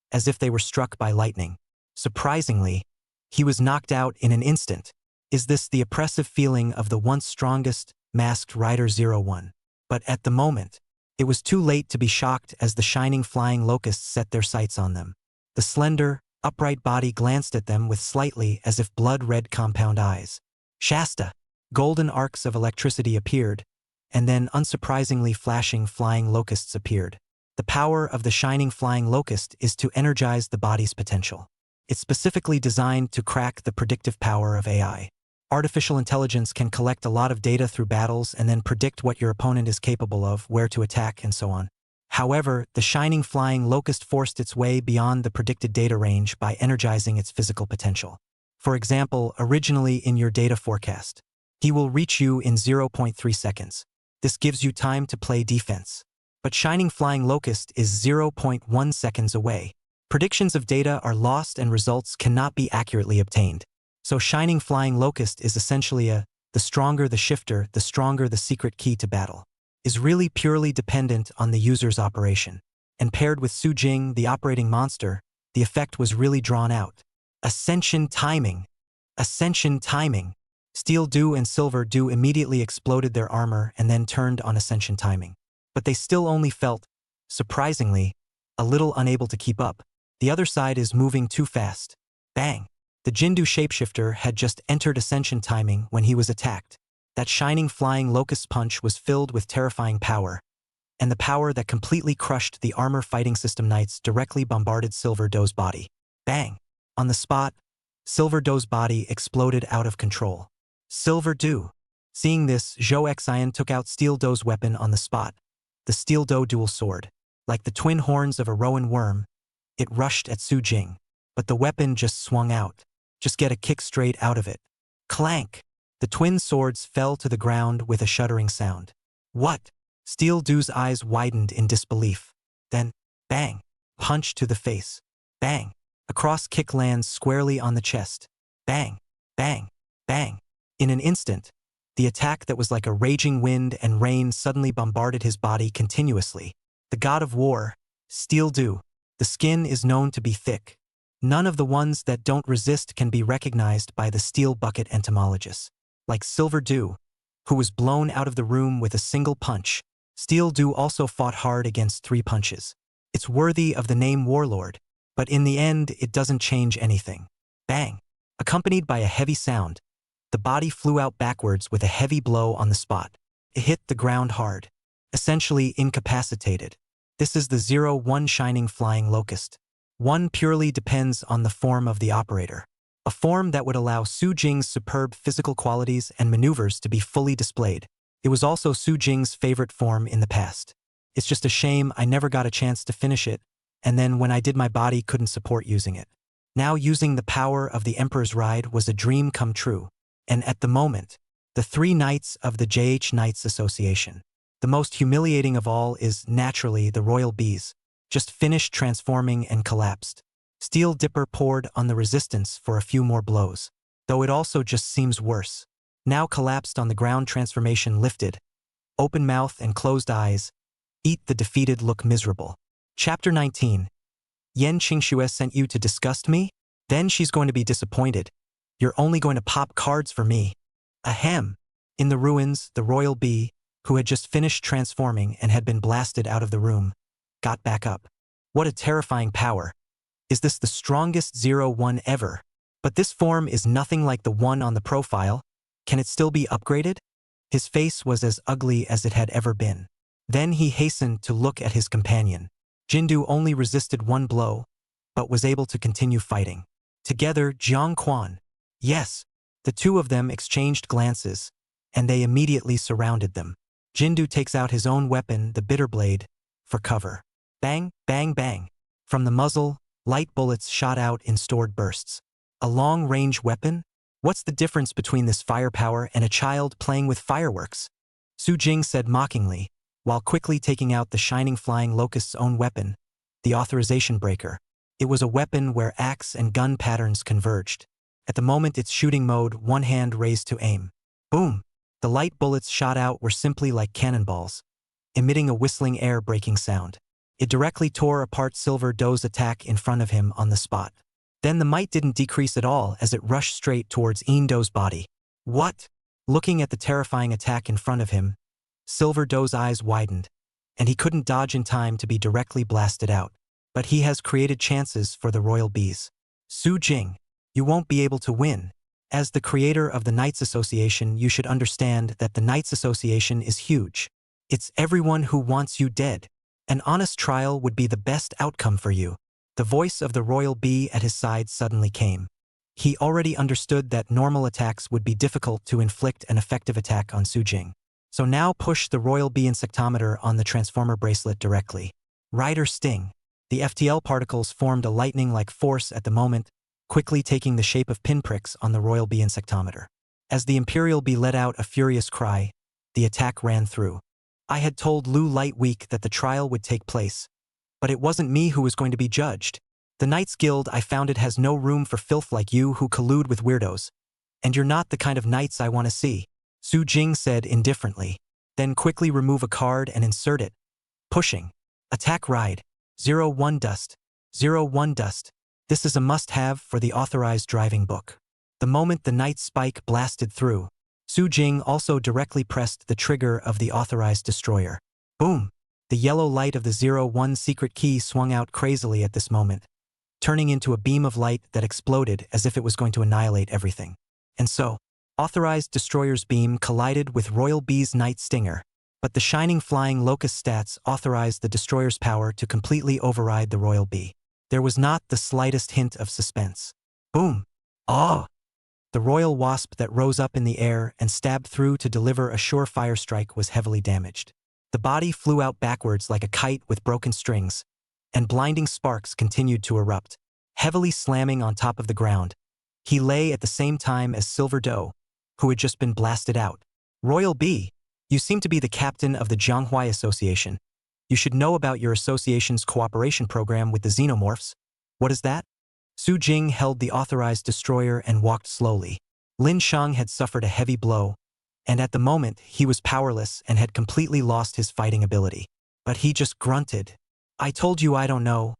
as if they were struck by lightning. Surprisingly, he was knocked out in an instant. Is this the oppressive feeling of the once strongest, masked Rider 01? But at the moment, it was too late to be shocked as the shining flying locusts set their sights on them. The slender, upright body glanced at them with slightly as if blood-red compound eyes. Shasta! Golden arcs of electricity appeared, and then unsurprisingly flashing flying locusts appeared. The power of the shining flying locust is to energize the body's potential. It's specifically designed to crack the predictive power of AI. Artificial intelligence can collect a lot of data through battles and then predict what your opponent is capable of, where to attack, and so on. However, the shining flying locust forced its way beyond the predicted data range by energizing its physical potential. For example, originally in your data forecast, he will reach you in 0.3 seconds. This gives you time to play defense. But Shining Flying Locust is 0.1 seconds away. Predictions of data are lost and results cannot be accurately obtained. So Shining Flying Locust is essentially the stronger the shifter, the stronger the secret key to battle. Is really purely dependent on the user's operation. And paired with Su Jing, the operating monster, the effect was really drawn out. Ascension timing. Ascension timing. Steel Dew and Silver Dew immediately exploded their armor and then turned on ascension timing. But they still only felt, surprisingly, a little unable to keep up. The other side is moving too fast. Bang! The Jindu shapeshifter had just entered ascension timing when he was attacked. That shining flying locust punch was filled with terrifying power, and the power that completely crushed the armor fighting system knights directly bombarded Silver Dough's body. Bang! On the spot, Silver Dough's body exploded out of control. Silver Dew. Seeing this, Zhou Xian took out Steel Dough's weapon on the spot, the Steel Dough dual sword. Like the twin horns of a rowan worm, it rushed at Su Jing. But the weapon just swung out. Just get a kick straight out of it. Clank! The twin swords fell to the ground with a shuddering sound. What? Steel Dew's eyes widened in disbelief. Then, bang! Punch to the face. Bang! A cross kick lands squarely on the chest. Bang! Bang! Bang! In an instant, the attack that was like a raging wind and rain suddenly bombarded his body continuously. The god of war, Steel dew. The skin is known to be thick. None of the ones that don't resist can be recognized by the steel bucket entomologists. Like Silver Dew, who was blown out of the room with a single punch. Steel Dew also fought hard against 3 punches. It's worthy of the name Warlord, but in the end it doesn't change anything. Bang! Accompanied by a heavy sound, the body flew out backwards with a heavy blow on the spot. It hit the ground hard, essentially incapacitated. This is the 0-1 shining flying locust. One purely depends on the form of the operator. A form that would allow Su Jing's superb physical qualities and maneuvers to be fully displayed. It was also Su Jing's favorite form in the past. It's just a shame I never got a chance to finish it, and then when I did my body couldn't support using it. Now using the power of the Emperor's Ride was a dream come true. And at the moment, the 3 knights of the JH Knights Association. The most humiliating of all is, naturally, the royal bees. Just finished transforming and collapsed. Steel Dipper poured on the resistance for a few more blows. Though it also just seems worse. Now collapsed on the ground, transformation lifted. Open mouth and closed eyes. Eat the defeated, look miserable. Chapter 19. Yen Qingxue sent you to disgust me? Then she's going to be disappointed. You're only going to pop cards for me. Ahem. In the ruins, the royal bee, who had just finished transforming and had been blasted out of the room, got back up. What a terrifying power. Is this the strongest 0-1 ever? But this form is nothing like the one on the profile. Can it still be upgraded? His face was as ugly as it had ever been. Then he hastened to look at his companion. Jindu only resisted 1 blow, but was able to continue fighting. Together, Jiang Quan. Yes, the 2 of them exchanged glances, and they immediately surrounded them. Jindu takes out his own weapon, the bitter blade, for cover. Bang, bang, bang. From the muzzle, light bullets shot out in stored bursts. A long-range weapon? What's the difference between this firepower and a child playing with fireworks? Su Jing said mockingly, while quickly taking out the shining flying locust's own weapon, the authorization breaker. It was a weapon where axe and gun patterns converged. At the moment its shooting mode, one hand raised to aim. Boom! The light bullets shot out were simply like cannonballs, emitting a whistling air-breaking sound. It directly tore apart Silver Dou's attack in front of him on the spot. Then the might didn't decrease at all as it rushed straight towards Dou's body. What? Looking at the terrifying attack in front of him, Silver Dou's eyes widened, and he couldn't dodge in time to be directly blasted out. But he has created chances for the royal bees. Su Jing, you won't be able to win. As the creator of the Knights Association, you should understand that the Knights Association is huge. It's everyone who wants you dead. An honest trial would be the best outcome for you. The voice of the royal bee at his side suddenly came. He already understood that normal attacks would be difficult to inflict an effective attack on Su Jing. So now push the royal bee insectometer on the transformer bracelet directly. Rider Sting. The FTL particles formed a lightning-like force at the moment, quickly taking the shape of pinpricks on the royal bee insectometer. As the imperial bee let out a furious cry, the attack ran through. I had told Lu Lightweek that the trial would take place, but it wasn't me who was going to be judged. The Knights Guild I founded has no room for filth like you who collude with weirdos. And you're not the kind of knights I want to see, Su Jing said indifferently. Then quickly remove a card and insert it. Pushing. Attack Ride. 0-1 Dust. 0-1 Dust. This is a must-have for the authorized driving book. The moment the Knight's spike blasted through, Su Jing also directly pressed the trigger of the authorized destroyer. Boom! The yellow light of the 0-1 secret key swung out crazily at this moment, turning into a beam of light that exploded as if it was going to annihilate everything. And so, authorized destroyer's beam collided with Royal Bee's Night Stinger, but the shining flying locust stats authorized the destroyer's power to completely override the Royal Bee. There was not the slightest hint of suspense. Boom! Oh! The royal wasp that rose up in the air and stabbed through to deliver a surefire strike was heavily damaged. The body flew out backwards like a kite with broken strings, and blinding sparks continued to erupt, heavily slamming on top of the ground. He lay at the same time as Silver Dou, who had just been blasted out. Royal Bee, you seem to be the captain of the Zhonghua Association. You should know about your association's cooperation program with the xenomorphs. What is that? Su Jing held the authorized destroyer and walked slowly. Lin Shang had suffered a heavy blow, and at the moment he was powerless and had completely lost his fighting ability. But he just grunted. I told you I don't know.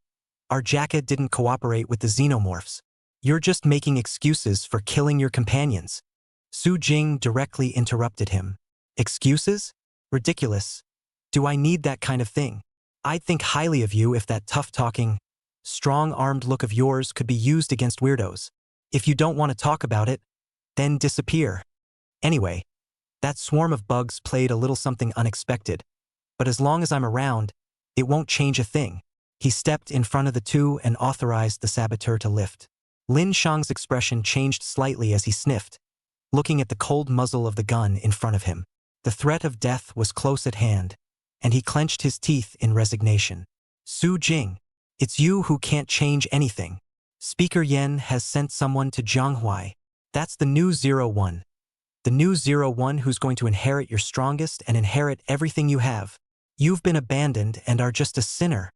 Our jacket didn't cooperate with the xenomorphs. You're just making excuses for killing your companions. Su Jing directly interrupted him. Excuses? Ridiculous. Do I need that kind of thing? I'd think highly of you if that tough-talking, strong-armed look of yours could be used against weirdos. If you don't want to talk about it, then disappear. Anyway, that swarm of bugs played a little something unexpected, but as long as I'm around, it won't change a thing. He stepped in front of the two and authorized the saboteur to lift. Lin Shang's expression changed slightly as he sniffed, looking at the cold muzzle of the gun in front of him. The threat of death was close at hand, and he clenched his teeth in resignation. Su Jing, it's you who can't change anything. Speaker Yen has sent someone to Zhanghuai. That's the new 01. The new 01 who's going to inherit your strongest and inherit everything you have. You've been abandoned and are just a sinner.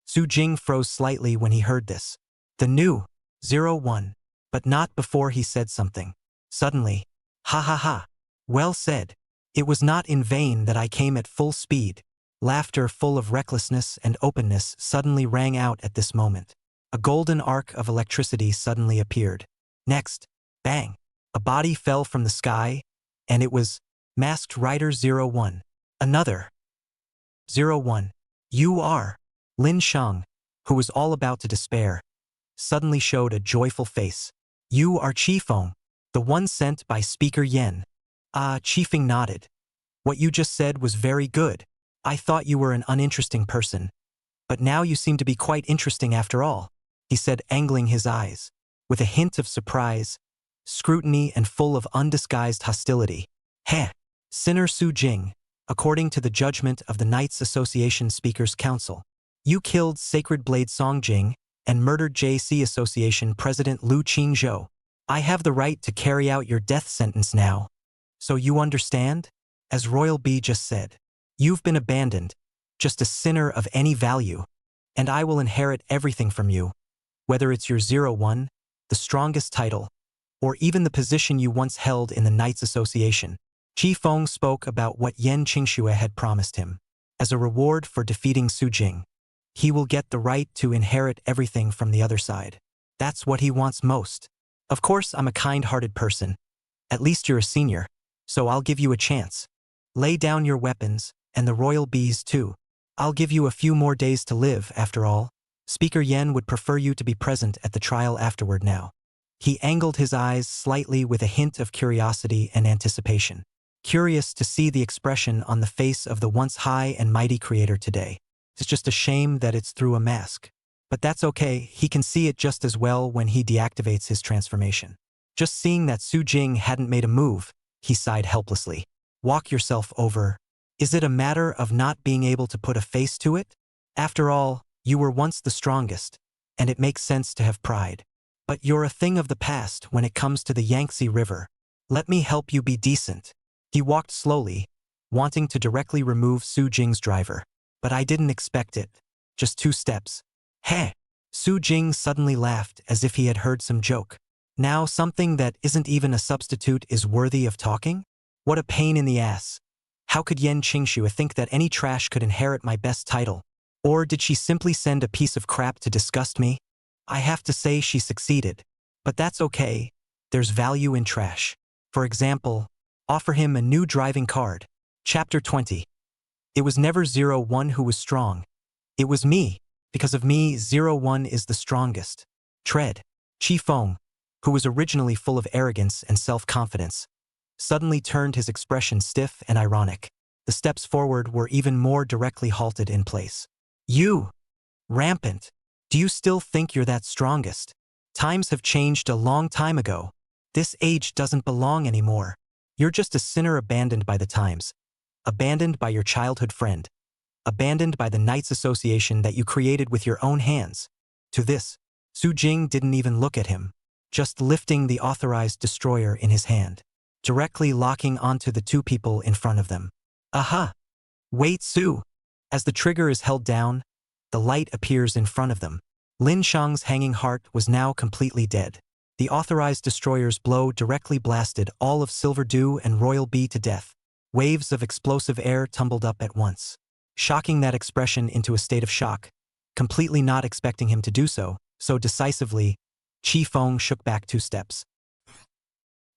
Su Jing froze slightly when he heard this. The new 01. But not before he said something. Suddenly, ha ha ha. Well said. It was not in vain that I came at full speed. Laughter full of recklessness and openness suddenly rang out at this moment. A golden arc of electricity suddenly appeared. Next, bang, a body fell from the sky, and it was Masked Rider 01. Another 01. You are. Lin Shang, who was all about to despair, suddenly showed a joyful face. You are Qifeng, the one sent by Speaker Yen. Qifeng nodded. What you just said was very good. I thought you were an uninteresting person, but now you seem to be quite interesting after all, he said, angling his eyes, with a hint of surprise, scrutiny, and full of undisguised hostility. Heh, Sinner Su Jing, according to the judgment of the Knights Association Speakers Council, you killed Sacred Blade Songjing and murdered JC Association President Lu Qingzhou. I have the right to carry out your death sentence now. So you understand? As Royal B just said, you've been abandoned, just a sinner of any value, and I will inherit everything from you, whether it's your 01, the strongest title, or even the position you once held in the Knights Association. Qifeng spoke about what Yen Qingxue had promised him. As a reward for defeating Su Jing, he will get the right to inherit everything from the other side. That's what he wants most. Of course, I'm a kind-hearted person. At least you're a senior, so I'll give you a chance. Lay down your weapons, and the royal bees too. I'll give you a few more days to live, after all. Speaker Yen would prefer you to be present at the trial afterward now. He angled his eyes slightly with a hint of curiosity and anticipation. Curious to see the expression on the face of the once high and mighty creator today. It's just a shame that it's through a mask. But that's okay, he can see it just as well when he deactivates his transformation. Just seeing that Su Jing hadn't made a move, he sighed helplessly. Walk yourself over. Is it a matter of not being able to put a face to it? After all, you were once the strongest, and it makes sense to have pride. But you're a thing of the past when it comes to the Yangtze River. Let me help you be decent. He walked slowly, wanting to directly remove Su Jing's driver. But I didn't expect it. Just 2 steps. Heh! Su Jing suddenly laughed as if he had heard some joke. Now something that isn't even a substitute is worthy of talking? What a pain in the ass. How could Yen Qingxue think that any trash could inherit my best title? Or did she simply send a piece of crap to disgust me? I have to say she succeeded. But that's okay. There's value in trash. For example, offer him a new driving card. Chapter 20. It was never 01 who was strong. It was me. Because of me, 01 is the strongest. Tread. Qifeng, who was originally full of arrogance and self-confidence, suddenly turned his expression stiff and ironic. The steps forward were even more directly halted in place. You! Rampant! Do you still think you're that strongest? Times have changed a long time ago. This age doesn't belong anymore. You're just a sinner abandoned by the times. Abandoned by your childhood friend. Abandoned by the Knights Association that you created with your own hands. To this, Su Jing didn't even look at him, just lifting the authorized destroyer in his hand, directly locking onto the 2 people in front of them. Aha! Wait, Su! As the trigger is held down, the light appears in front of them. Lin Shang's hanging heart was now completely dead. The authorized destroyer's blow directly blasted all of Silver Dew and Royal B to death. Waves of explosive air tumbled up at once. shocking that expression into a state of shock, completely not expecting him to do so, so decisively, Chi Feng shook back 2 steps.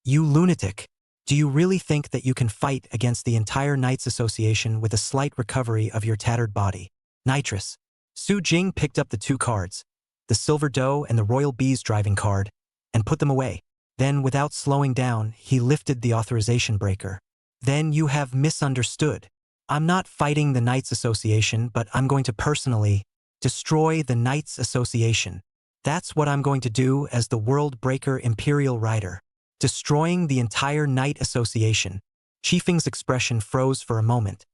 You lunatic! Do you really think that you can fight against the entire Knights Association with a slight recovery of your tattered body? Nitrous. Su Jing picked up the 2 cards, the Silver Doe and the Royal Bees driving card, and put them away. Then, without slowing down, he lifted the authorization breaker. Then you have misunderstood. I'm not fighting the Knights Association, but I'm going to personally destroy the Knights Association. That's what I'm going to do as the World Breaker Imperial Rider. Destroying the entire Knight Association. Chi Feng's expression froze for a moment,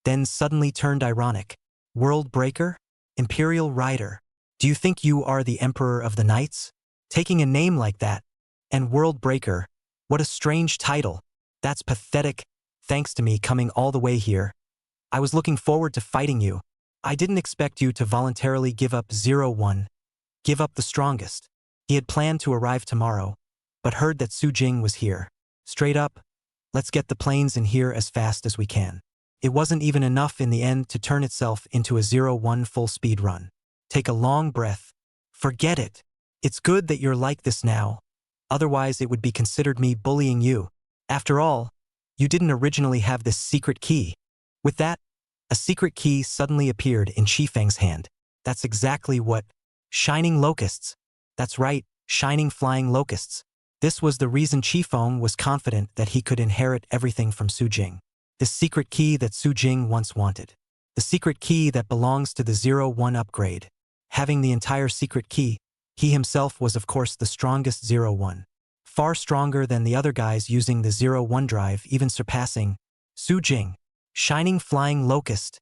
then suddenly turned ironic. World Breaker? Imperial Rider. Do you think you are the Emperor of the Knights? Taking a name like that. And World Breaker. What a strange title. That's pathetic. Thanks to me coming all the way here. I was looking forward to fighting you. I didn't expect you to voluntarily give up 01. Give up the strongest. He had planned to arrive tomorrow, but heard that Su Jing was here. Straight up, let's get the planes in here as fast as we can. It wasn't even enough in the end to turn itself into a 01 full-speed run. Take a long breath. Forget it. It's good that you're like this now. Otherwise it would be considered me bullying you. After all, you didn't originally have this secret key. With that, a secret key suddenly appeared in Chi Feng's hand. That's exactly what... Shining locusts. That's right, shining flying locusts. This was the reason Chi Feng was confident that he could inherit everything from Su Jing. The secret key that Su Jing once wanted. The secret key that belongs to the 01 upgrade. Having the entire secret key, he himself was of course the strongest 01. Far stronger than the other guys using the 01 drive, even surpassing Su Jing. Shining flying locust.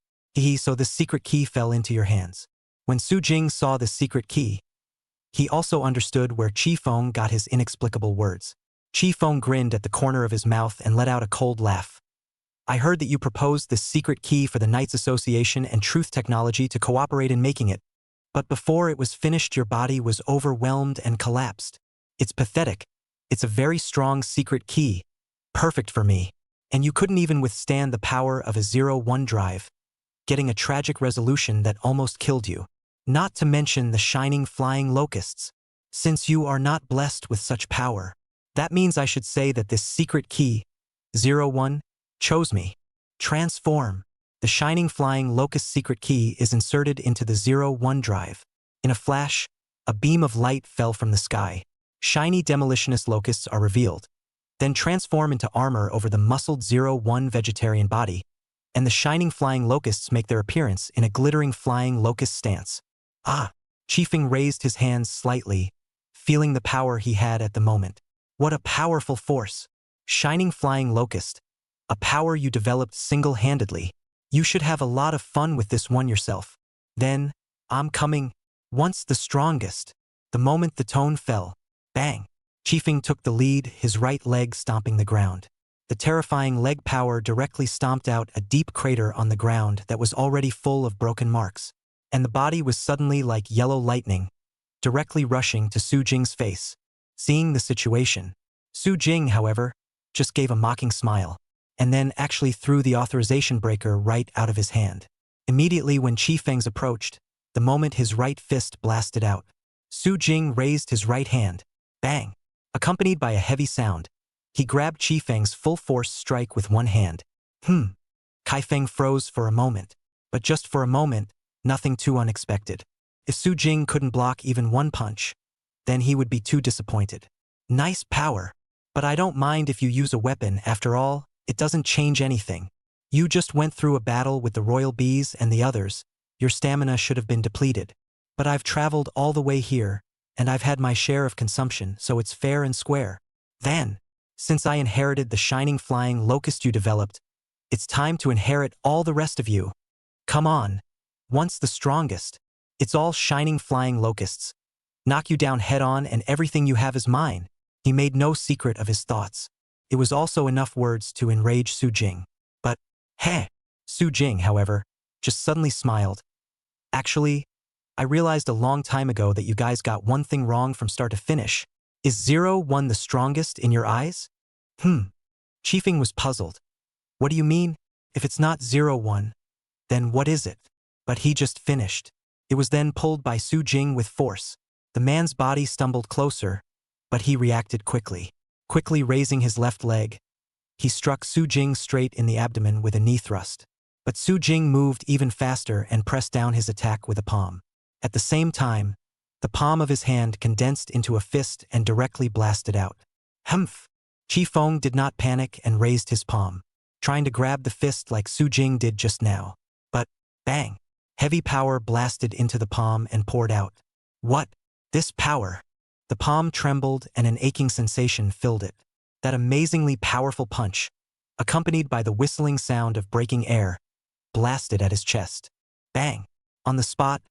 So the secret key fell into your hands. When Su Jing saw the secret key, he also understood where Chi Feng got his inexplicable words. Chi Feng grinned at the corner of his mouth and let out a cold laugh. I heard that you proposed this secret key for the Knights Association and Truth Technology to cooperate in making it. But before it was finished, your body was overwhelmed and collapsed. It's pathetic. It's a very strong secret key. Perfect for me. And you couldn't even withstand the power of a 01 drive, getting a tragic resolution that almost killed you. Not to mention the shining flying locusts. Since you are not blessed with such power, that means I should say that this secret key, 01, chose me. Transform. The shining flying locust secret key is inserted into the 01 drive. In a flash, a beam of light fell from the sky. Shiny demolitionist locusts are revealed. Then transform into armor over the muscled 01 vegetarian body, and the shining flying locusts make their appearance in a glittering flying locust stance. Ah! Chi Feng raised his hands slightly, feeling the power he had at the moment. What a powerful force! Shining flying locust. A power you developed single-handedly. You should have a lot of fun with this one yourself. Then, I'm coming. Once the strongest. The moment the tone fell. Bang! Chi Feng took the lead, his right leg stomping the ground. The terrifying leg power directly stomped out a deep crater on the ground that was already full of broken marks. And the body was suddenly like yellow lightning, directly rushing to Su Jing's face. Seeing the situation, Su Jing, however, just gave a mocking smile, and then actually threw the authorization breaker right out of his hand. Immediately when Chi Feng's approached, the moment his right fist blasted out, Su Jing raised his right hand. Bang! Accompanied by a heavy sound, he grabbed Chi Feng's full-force strike with one hand. Kai Feng froze for a moment, but just for a moment, nothing too unexpected. If Su Jing couldn't block even one punch, then he would be too disappointed. Nice power, but I don't mind if you use a weapon. After all, it doesn't change anything. You just went through a battle with the Royal Bees and the others. Your stamina should have been depleted. But I've traveled all the way here, and I've had my share of consumption, so it's fair and square. Then, since I inherited the shining flying locust you developed, it's time to inherit all the rest of you. Come on. Once the strongest. It's all shining flying locusts. Knock you down head-on and everything you have is mine. He made no secret of his thoughts. It was also enough words to enrage Su Jing. But, heh! Su Jing, however, just suddenly smiled. Actually, I realized a long time ago that you guys got one thing wrong from start to finish. Is 01 the strongest in your eyes? Chi Feng was puzzled. What do you mean? If it's not 01, Then what is it? But he just finished. It was then pulled by Su Jing with force. The man's body stumbled closer, but he reacted quickly. Quickly raising his left leg, he struck Su Jing straight in the abdomen with a knee thrust. But Su Jing moved even faster and pressed down his attack with a palm. At the same time, the palm of his hand condensed into a fist and directly blasted out. Humph! Chi Feng did not panic and raised his palm, trying to grab the fist like Su Jing did just now. But, bang! Heavy power blasted into the palm and poured out. What? This power? The palm trembled and an aching sensation filled it. That amazingly powerful punch, accompanied by the whistling sound of breaking air, blasted at his chest. Bang! On the spot,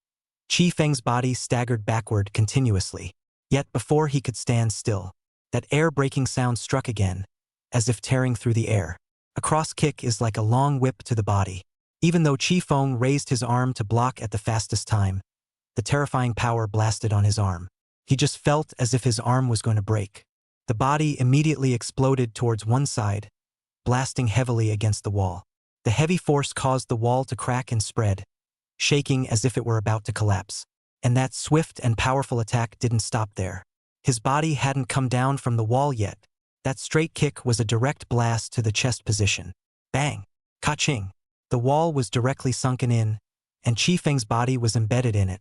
Chi Feng's body staggered backward continuously. Yet before he could stand still, that air-breaking sound struck again, as if tearing through the air. A cross-kick is like a long whip to the body. Even though Chi Feng raised his arm to block at the fastest time, the terrifying power blasted on his arm. He just felt as if his arm was going to break. The body immediately exploded towards one side, blasting heavily against the wall. The heavy force caused the wall to crack and spread, shaking as if it were about to collapse. And that swift and powerful attack didn't stop there. His body hadn't come down from the wall yet. That straight kick was a direct blast to the chest position. Bang! Ka-ching! The wall was directly sunken in, and Chi Feng's body was embedded in it,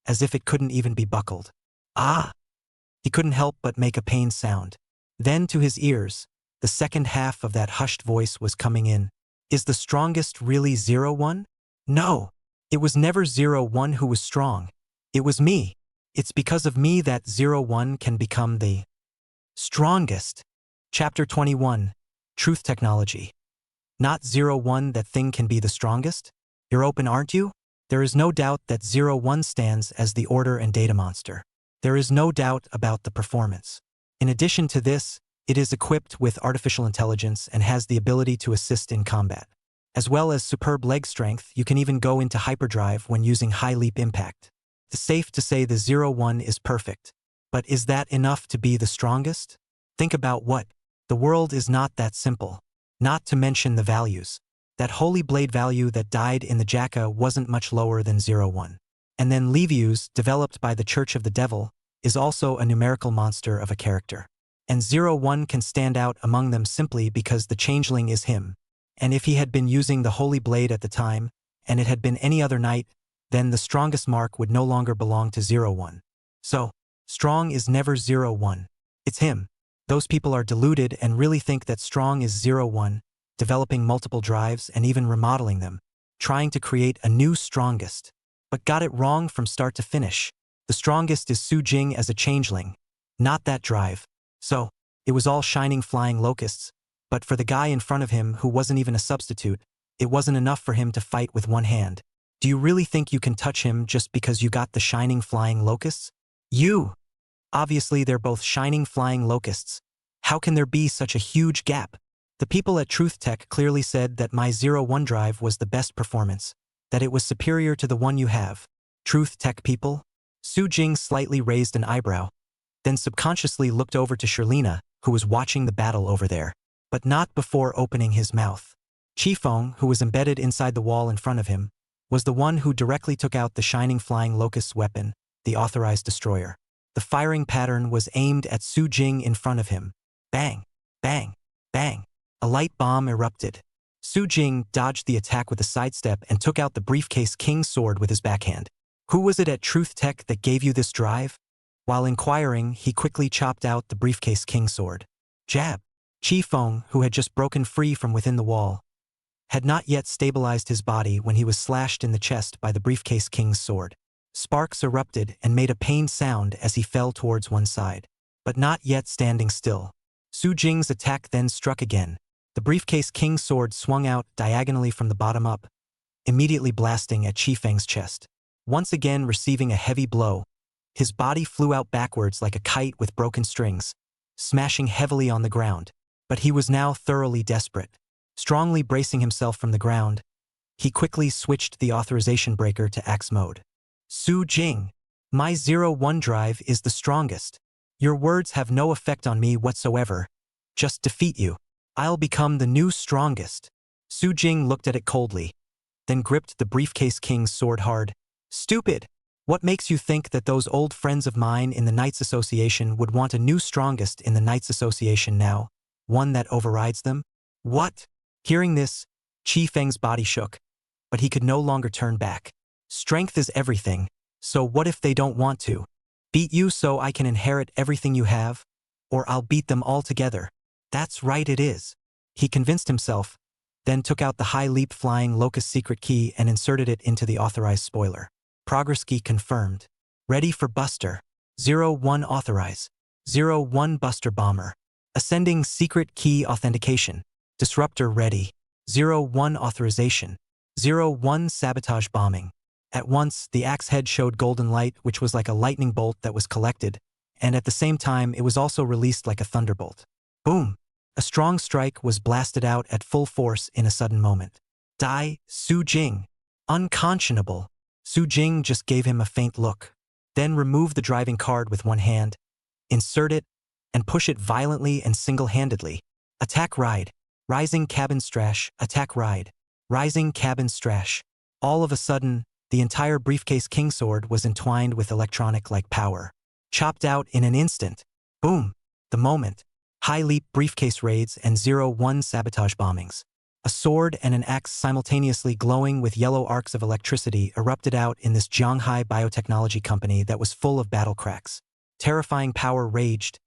as if it couldn't even be buckled. Ah! He couldn't help but make a pained sound. Then to his ears, the second half of that hushed voice was coming in. Is the strongest really 01? No! It was never 01 who was strong. It was me. It's because of me that 01 can become the strongest. Chapter 21. Truth Technology. Not 01 that thing can be the strongest? You're open, aren't you? There is no doubt that 01 stands as the order and data monster. There is no doubt about the performance. In addition to this, it is equipped with artificial intelligence and has the ability to assist in combat. As well as superb leg strength, you can even go into hyperdrive when using high leap impact. It's safe to say the 01 is perfect. But is that enough to be the strongest? Think about what? The world is not that simple. Not to mention the values. That holy blade value that died in the Jacka wasn't much lower than 01. And then Levius, developed by the Church of the Devil, is also a numerical monster of a character. And 01 can stand out among them simply because the changeling is him. And if he had been using the holy blade at the time, and it had been any other knight, then the strongest mark would no longer belong to 01. So, strong is never 01. It's him. Those people are deluded and really think that strong is 01, developing multiple drives and even remodeling them, trying to create a new strongest. But got it wrong from start to finish. The strongest is Su Jing as a changeling, not that drive. So, it was all shining flying locusts, but for the guy in front of him who wasn't even a substitute, it wasn't enough for him to fight with one hand. Do you really think you can touch him just because you got the shining flying locusts? Obviously they're both shining flying locusts. How can there be such a huge gap? The people at Truth Tech clearly said that my 01 drive was the best performance, that it was superior to the one you have. Truth Tech people? Su Jing slightly raised an eyebrow, then subconsciously looked over to Sherlina, who was watching the battle over there, but not before opening his mouth. Chi Feng, who was embedded inside the wall in front of him, was the one who directly took out the shining flying locust's weapon, the authorized destroyer. The firing pattern was aimed at Su Jing in front of him. Bang! Bang! Bang! A light bomb erupted. Su Jing dodged the attack with a sidestep and took out the briefcase king's sword with his backhand. Who was it at Truth Tech that gave you this drive? While inquiring, he quickly chopped out the briefcase king's sword. Jab! Chi Feng, who had just broken free from within the wall, had not yet stabilized his body when he was slashed in the chest by the briefcase king's sword. Sparks erupted and made a pained sound as he fell towards one side, but not yet standing still. Su Jing's attack then struck again. The briefcase king's sword swung out diagonally from the bottom up, immediately blasting at Chi Feng's chest. Once again receiving a heavy blow, his body flew out backwards like a kite with broken strings, smashing heavily on the ground. But he was now thoroughly desperate. Strongly bracing himself from the ground, he quickly switched the authorization breaker to axe mode. Su Jing, my 01 drive is the strongest. Your words have no effect on me whatsoever. Just defeat you. I'll become the new strongest. Su Jing looked at it coldly. then gripped the briefcase king's sword hard. Stupid! What makes you think that those old friends of mine in the Knights Association would want a new strongest in the Knights Association now? One that overrides them? What? Hearing this, Qi Feng's body shook, but he could no longer turn back. Strength is everything, so what if they don't want to? Beat you so I can inherit everything you have? Or I'll beat them all together. That's right it is. He convinced himself, then took out the high leap flying locust secret key and inserted it into the authorized spoiler. Progress key confirmed. Ready for Buster. 01 authorize. 01 Buster Bomber. Ascending secret key authentication. Disruptor ready. 01 authorization. 01 sabotage bombing. At once, the axe head showed golden light, which was like a lightning bolt that was collected, and at the same time it was also released like a thunderbolt. Boom! A strong strike was blasted out at full force in a sudden moment. Die, Su Jing! Unconscionable! Su Jing just gave him a faint look. Then remove the driving card with one hand, insert it, and push it violently and single-handedly. Attack ride. Rising cabin strash. Attack ride. Rising cabin strash. All of a sudden, the entire briefcase kingsword was entwined with electronic-like power. Chopped out in an instant. Boom! The moment. High leap briefcase raids and 01 sabotage bombings. A sword and an axe simultaneously glowing with yellow arcs of electricity erupted out in this Jianghai biotechnology company that was full of battle cracks. Terrifying power raged,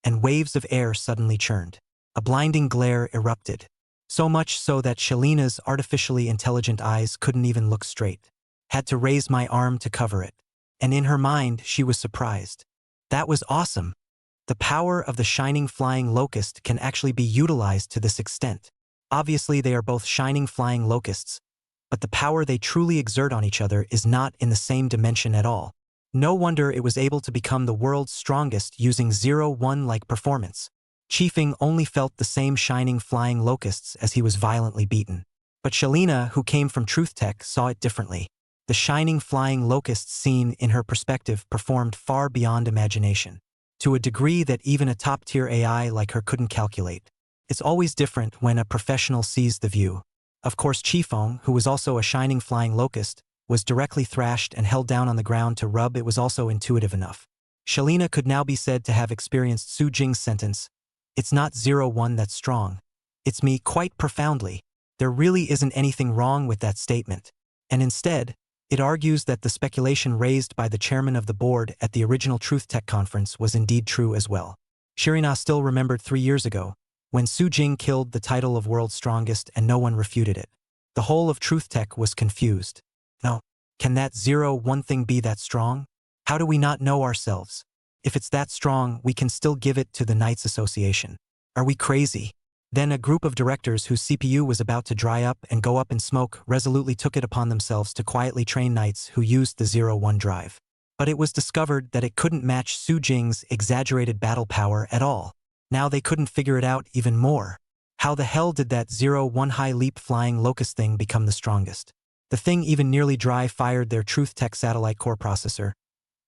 and waves of air suddenly churned. A blinding glare erupted. So much so that Shelina's artificially intelligent eyes couldn't even look straight. Had to raise my arm to cover it. And in her mind, she was surprised. That was awesome. The power of the shining flying locust can actually be utilized to this extent. Obviously, they are both shining flying locusts, but the power they truly exert on each other is not in the same dimension at all. No wonder it was able to become the world's strongest using 01-like performance. Qifeng only felt the same shining flying locusts as he was violently beaten. But Shelina, who came from Truth Tech, saw it differently. The shining flying locusts seen in her perspective performed far beyond imagination, to a degree that even a top-tier AI like her couldn't calculate. It's always different when a professional sees the view. Of course, Qifeng, who was also a shining flying locust, was directly thrashed and held down on the ground to rub. It was also intuitive enough. Shelina could now be said to have experienced Su Jing's sentence. It's not 01 that's strong. It's me quite profoundly. There really isn't anything wrong with that statement. And instead, it argues that the speculation raised by the chairman of the board at the original Truth Tech conference was indeed true as well. Shirina still remembered 3 years ago, when Su Jing killed the title of World's Strongest and no one refuted it. The whole of Truth Tech was confused. No, can that 01 thing be that strong? How do we not know ourselves? If it's that strong, we can still give it to the Knights Association. Are we crazy? Then a group of directors whose CPU was about to dry up and go up in smoke resolutely took it upon themselves to quietly train knights who used the 01 drive. But it was discovered that it couldn't match Su Jing's exaggerated battle power at all. Now they couldn't figure it out even more. How the hell did that 01 high leap flying locust thing become the strongest? The thing even nearly dry fired their Truth Tech satellite core processor.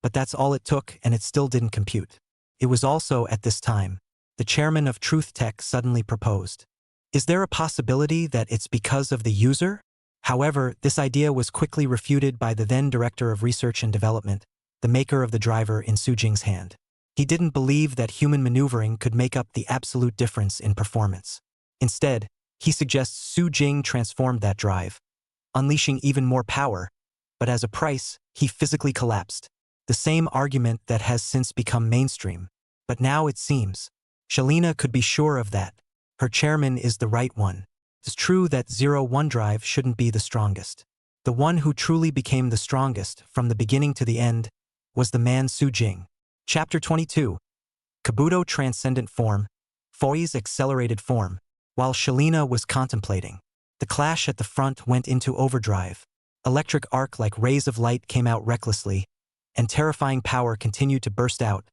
But that's all it took, and it still didn't compute. It was also at this time the chairman of Truth Tech suddenly proposed. Is there a possibility that it's because of the user? However, this idea was quickly refuted by the then director of research and development, the maker of the driver in Su Jing's hand. He didn't believe that human maneuvering could make up the absolute difference in performance. Instead, he suggests Su Jing transformed that drive, unleashing even more power, but as a price, he physically collapsed. The same argument that has since become mainstream. But now it seems Shelina could be sure of that. Her chairman is the right one. It's true that 01 drive shouldn't be the strongest. The one who truly became the strongest from the beginning to the end was the man Su Jing. Chapter 22. Kabuto Transcendent Form, Foi's Accelerated Form. While Shelina was contemplating, the clash at the front went into overdrive. Electric arc like rays of light came out recklessly, and terrifying power continued to burst out,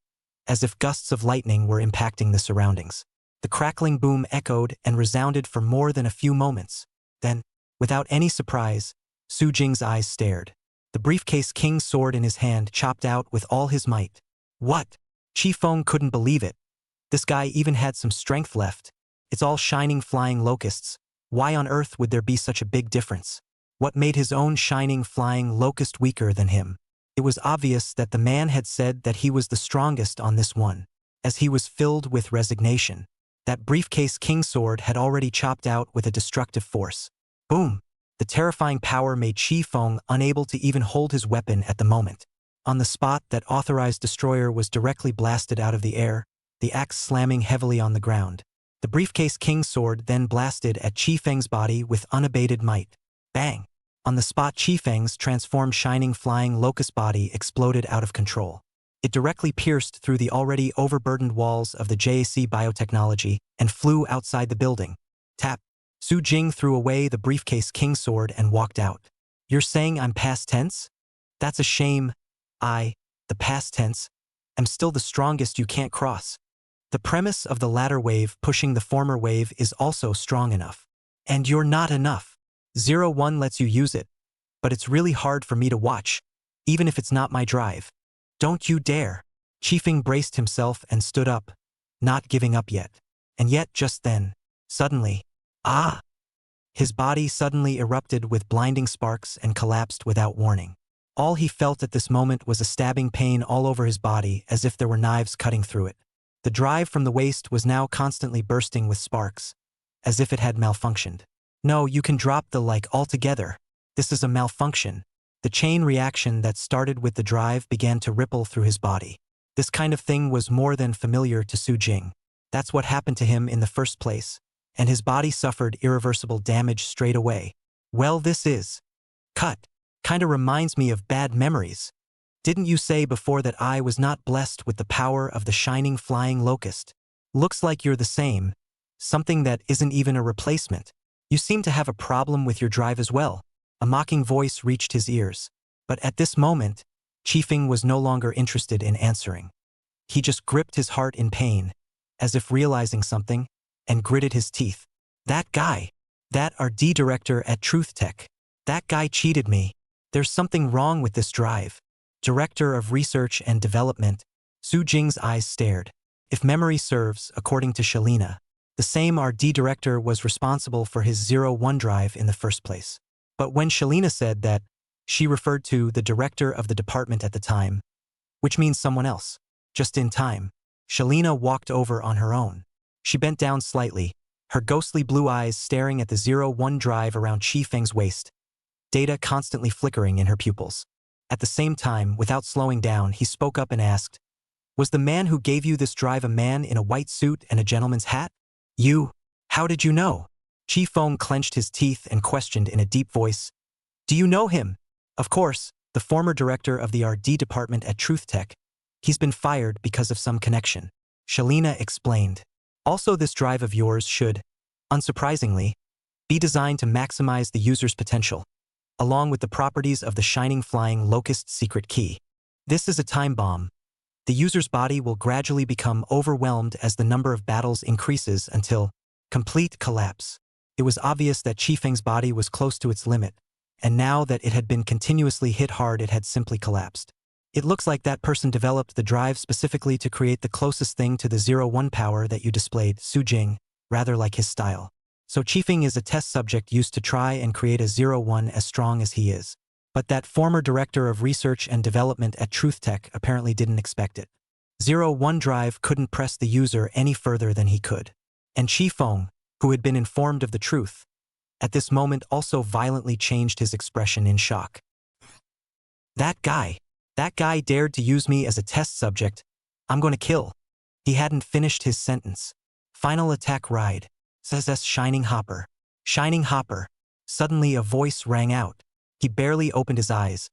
as if gusts of lightning were impacting the surroundings. The crackling boom echoed and resounded for more than a few moments. Then, without any surprise, Su Jing's eyes stared. The briefcase king's sword in his hand chopped out with all his might. What? Qifeng couldn't believe it. This guy even had some strength left. It's all shining flying locusts. Why on earth would there be such a big difference? What made his own shining flying locust weaker than him? It was obvious that the man had said that he was the strongest on this one, as he was filled with resignation. That briefcase king sword had already chopped out with a destructive force. Boom! The terrifying power made Chi Feng unable to even hold his weapon at the moment. On the spot, that authorized destroyer was directly blasted out of the air, the axe slamming heavily on the ground. The briefcase king sword then blasted at Chi Feng's body with unabated might. Bang! On the spot, Chi Feng's transformed shining flying locust body exploded out of control. It directly pierced through the already overburdened walls of the JAC biotechnology and flew outside the building. Tap! Su Jing threw away the briefcase king sword and walked out. You're saying I'm past tense? That's a shame. The past tense, am still the strongest you can't cross. The premise of the latter wave pushing the former wave is also strong enough. And you're not enough. 01 lets you use it, but it's really hard for me to watch, even if it's not my drive. Don't you dare. Qifeng braced himself and stood up, not giving up yet. And yet just then, suddenly, his body suddenly erupted with blinding sparks and collapsed without warning. All he felt at this moment was a stabbing pain all over his body, as if there were knives cutting through it. The drive from the waist was now constantly bursting with sparks, as if it had malfunctioned. No, you can drop the like altogether. This is a malfunction. The chain reaction that started with the drive began to ripple through his body. This kind of thing was more than familiar to Su Jing. That's what happened to him in the first place, and his body suffered irreversible damage straight away. Well, this is cut. Kinda reminds me of bad memories. Didn't you say before that I was not blessed with the power of the shining flying locust? Looks like you're the same. Something that isn't even a replacement. You seem to have a problem with your drive as well. A mocking voice reached his ears. But at this moment, Qifeng was no longer interested in answering. He just gripped his heart in pain, as if realizing something, and gritted his teeth. That guy. That R&D director at Truth Tech. That guy cheated me. There's something wrong with this drive. Director of Research and Development. Su Jing's eyes stared. If memory serves, according to Shalina, the same R&D director was responsible for his 01 drive in the first place. But when Shalina said that, she referred to the director of the department at the time, which means someone else. Just in time, Shalina walked over on her own. She bent down slightly, her ghostly blue eyes staring at the 01 drive around Qifeng's waist, data constantly flickering in her pupils. At the same time, without slowing down, he spoke up and asked, "Was the man who gave you this drive a man in a white suit and a gentleman's hat?" "You? How did you know?" Qifeng clenched his teeth and questioned in a deep voice, "Do you know him?" "Of course, the former director of the R&D department at Truth Tech. He's been fired because of some connection," Shalina explained. "Also, this drive of yours should, unsurprisingly, be designed to maximize the user's potential, along with the properties of the shining flying locust secret key. This is a time bomb. The user's body will gradually become overwhelmed as the number of battles increases until complete collapse." It was obvious that Qifeng's body was close to its limit, and now that it had been continuously hit hard, it had simply collapsed. "It looks like that person developed the drive specifically to create the closest thing to the 01 power that you displayed, Su Jing, rather like his style. So Qifeng is a test subject used to try and create a 01 as strong as he is. But that former director of research and development at Truth Tech apparently didn't expect it. 01 drive couldn't press the user any further than he could. And Qifeng, who had been informed of the truth, at this moment also violently changed his expression in shock. That guy dared to use me as a test subject. I'm going to kill." He hadn't finished his sentence. "Final attack ride," says Shining Hopper. "Shining Hopper." Suddenly a voice rang out. He barely opened his eyes,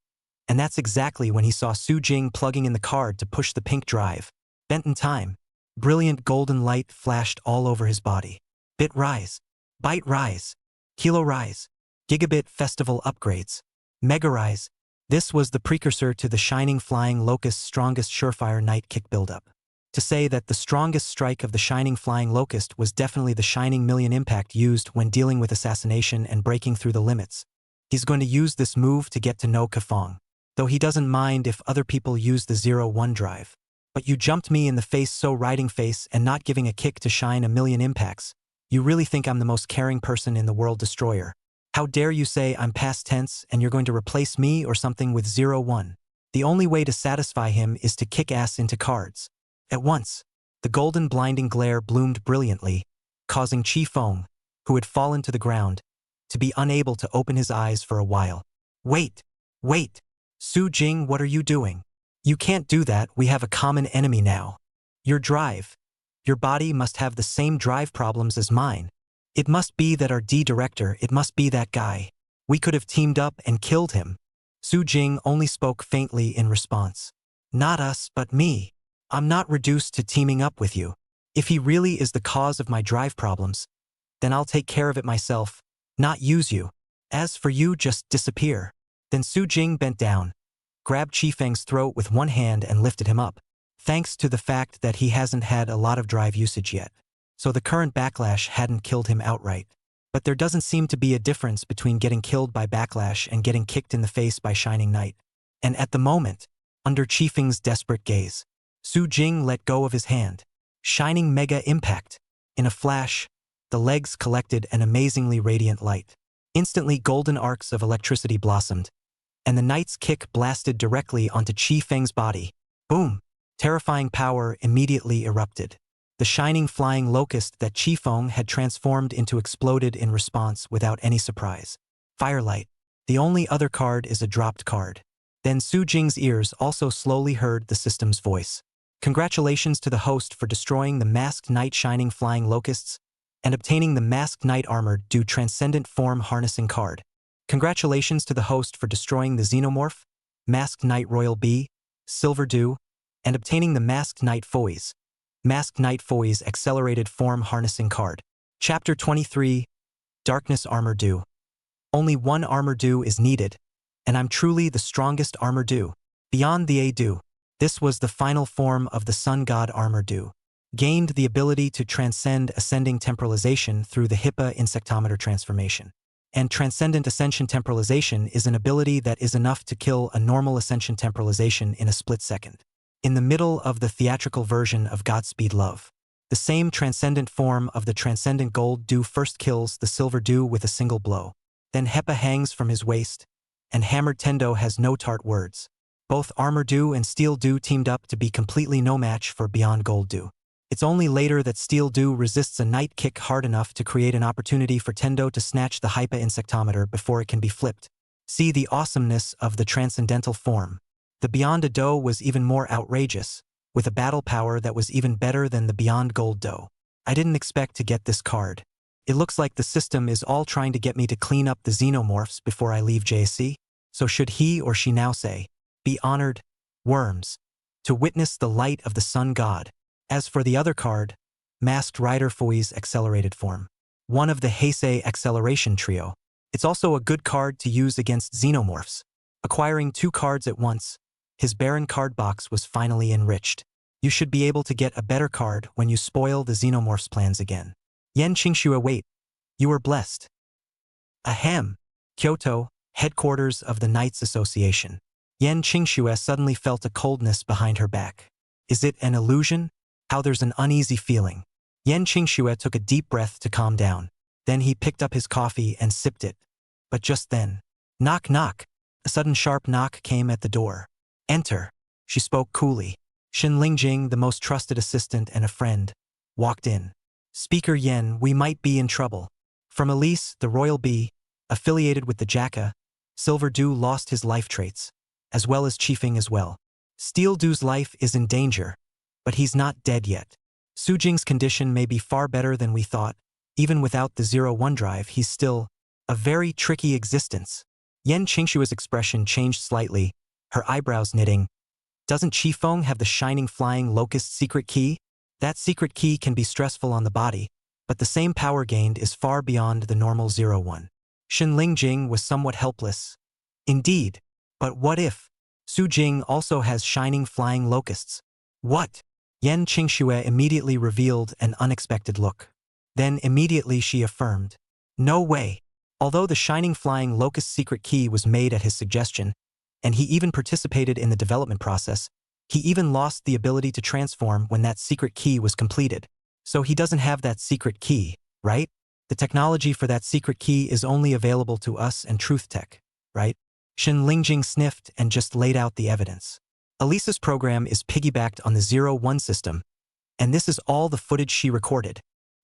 and that's exactly when he saw Su Jing plugging in the card to push the pink drive. Bent in time. Brilliant golden light flashed all over his body. Bit rise. Byte rise. Kilo rise. Gigabit festival upgrades. Mega rise. This was the precursor to the shining flying locust's strongest surefire night kick buildup. To say that the strongest strike of the shining flying locust was definitely the shining million impact used when dealing with assassination and breaking through the limits. He's going to use this move to get to know Kafong, though he doesn't mind if other people use the 01 drive. But you jumped me in the face, so riding face and not giving a kick to shine a million impacts. You really think I'm the most caring person in the world, destroyer? How dare you say I'm past tense and you're going to replace me or something with 01. The only way to satisfy him is to kick ass into cards. At once, the golden blinding glare bloomed brilliantly, causing Chi Feng, who had fallen to the ground, to be unable to open his eyes for a while. Wait! Wait! Su Jing, what are you doing? You can't do that, we have a common enemy now. Your drive. Your body must have the same drive problems as mine. It must be that our D-director, it must be that guy. We could have teamed up and killed him. Su Jing only spoke faintly in response. Not us, but me. I'm not reduced to teaming up with you. If he really is the cause of my drive problems, then I'll take care of it myself, not use you. As for you, just disappear. Then Su Jing bent down, grabbed Chi Feng's throat with one hand and lifted him up, thanks to the fact that he hasn't had a lot of drive usage yet. So the current backlash hadn't killed him outright. But there doesn't seem to be a difference between getting killed by backlash and getting kicked in the face by Shining Knight. And at the moment, under Chi Feng's desperate gaze, Su Jing let go of his hand. Shining Mega Impact. In a flash, the legs collected an amazingly radiant light. Instantly golden arcs of electricity blossomed, and the knight's kick blasted directly onto Chi Feng's body. Boom! Terrifying power immediately erupted. The shining flying locust that Chi Feng had transformed into exploded in response without any surprise. Firelight. The only other card is a dropped card. Then Su Jing's ears also slowly heard the system's voice. Congratulations to the host for destroying the Masked Knight Shining Flying Locusts and obtaining the Masked Knight Armor Due Transcendent Form Harnessing card. Congratulations to the host for destroying the Xenomorph, Masked Knight Royal Bee, Silver Dew, and obtaining the Masked Knight Foes. Masked Knight Foes Accelerated Form Harnessing card. Chapter 23, Darkness Armor Dew. Only one Armor Dew is needed, and I'm truly the strongest Armor Dew. Beyond the A Dew. This was the final form of the Sun God Armor Dew. Gained the ability to transcend ascending temporalization through the HIPAA insectometer transformation. And transcendent ascension temporalization is an ability that is enough to kill a normal ascension temporalization in a split second. In the middle of the theatrical version of Godspeed Love, the same transcendent form of the transcendent gold dew first kills the silver dew with a single blow. Then HEPA hangs from his waist, and Hammered Tendo has no tart words. Both Armor Dew and Steel Dew teamed up to be completely no match for Beyond Gold Dew. It's only later that Steel Dew resists a night kick hard enough to create an opportunity for Tendo to snatch the Hypa Insectometer before it can be flipped. See the awesomeness of the transcendental form. The Beyond a Dough was even more outrageous, with a battle power that was even better than the Beyond Gold Dough. I didn't expect to get this card. It looks like the system is all trying to get me to clean up the Xenomorphs before I leave JC. So should he or she now say, be honored, worms, to witness the light of the Sun God. As for the other card, Masked Rider Foi's Accelerated Form. One of the Heisei Acceleration Trio. It's also a good card to use against Xenomorphs. Acquiring 2 cards at once, his barren card box was finally enriched. You should be able to get a better card when you spoil the Xenomorphs' plans again. Yen Qingxue, wait. You are blessed. Ahem. Kyoto, headquarters of the Knights Association. Yen Qingxue suddenly felt a coldness behind her back. Is it an illusion? How there's an uneasy feeling. Yen Qingxue took a deep breath to calm down. Then he picked up his coffee and sipped it. But just then, knock knock. A sudden sharp knock came at the door. Enter. She spoke coolly. Xin Lingjing, the most trusted assistant and a friend, walked in. Speaker Yen, we might be in trouble. From Elise, the royal bee, affiliated with the Jacka, Silver Dew lost his life traits, as well as Chiefing as well. Steel Dew's life is in danger, but he's not dead yet. Su Jing's condition may be far better than we thought. Even without the 01 drive, he's still a very tricky existence. Yen Qingshua's expression changed slightly, her eyebrows knitting. Doesn't Chi Feng have the shining flying locust secret key? That secret key can be stressful on the body, but the same power gained is far beyond the normal 01. Xin Lingjing was somewhat helpless. Indeed, but what if Su Jing also has shining flying locusts? What? Yen Qingxue immediately revealed an unexpected look. Then immediately she affirmed. No way. Although the shining flying locust secret key was made at his suggestion, and he even participated in the development process, he even lost the ability to transform when that secret key was completed. So he doesn't have that secret key, right? The technology for that secret key is only available to us and Truth Tech, right? Shen Lingjing sniffed and just laid out the evidence. Elisa's program is piggybacked on the 0-1 system, and this is all the footage she recorded.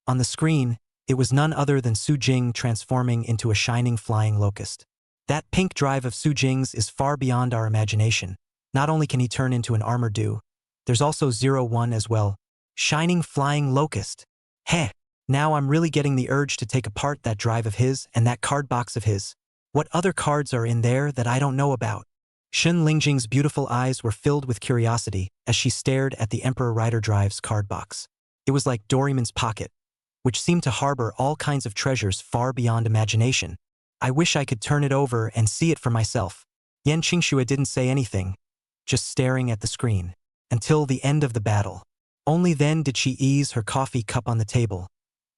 On the screen, it was none other than Su Jing transforming into a shining flying locust. That pink drive of Su Jing's is far beyond our imagination. Not only can he turn into an armor do, there's also 0-1 as well. Shining flying locust. Heh, now I'm really getting the urge to take apart that drive of his and that card box of his. What other cards are in there that I don't know about? Shen Lingjing's beautiful eyes were filled with curiosity as she stared at the Emperor Rider Drive's card box. It was like Doraemon's pocket, which seemed to harbor all kinds of treasures far beyond imagination. I wish I could turn it over and see it for myself. Yan Qingxue didn't say anything, just staring at the screen, until the end of the battle. Only then did she ease her coffee cup on the table,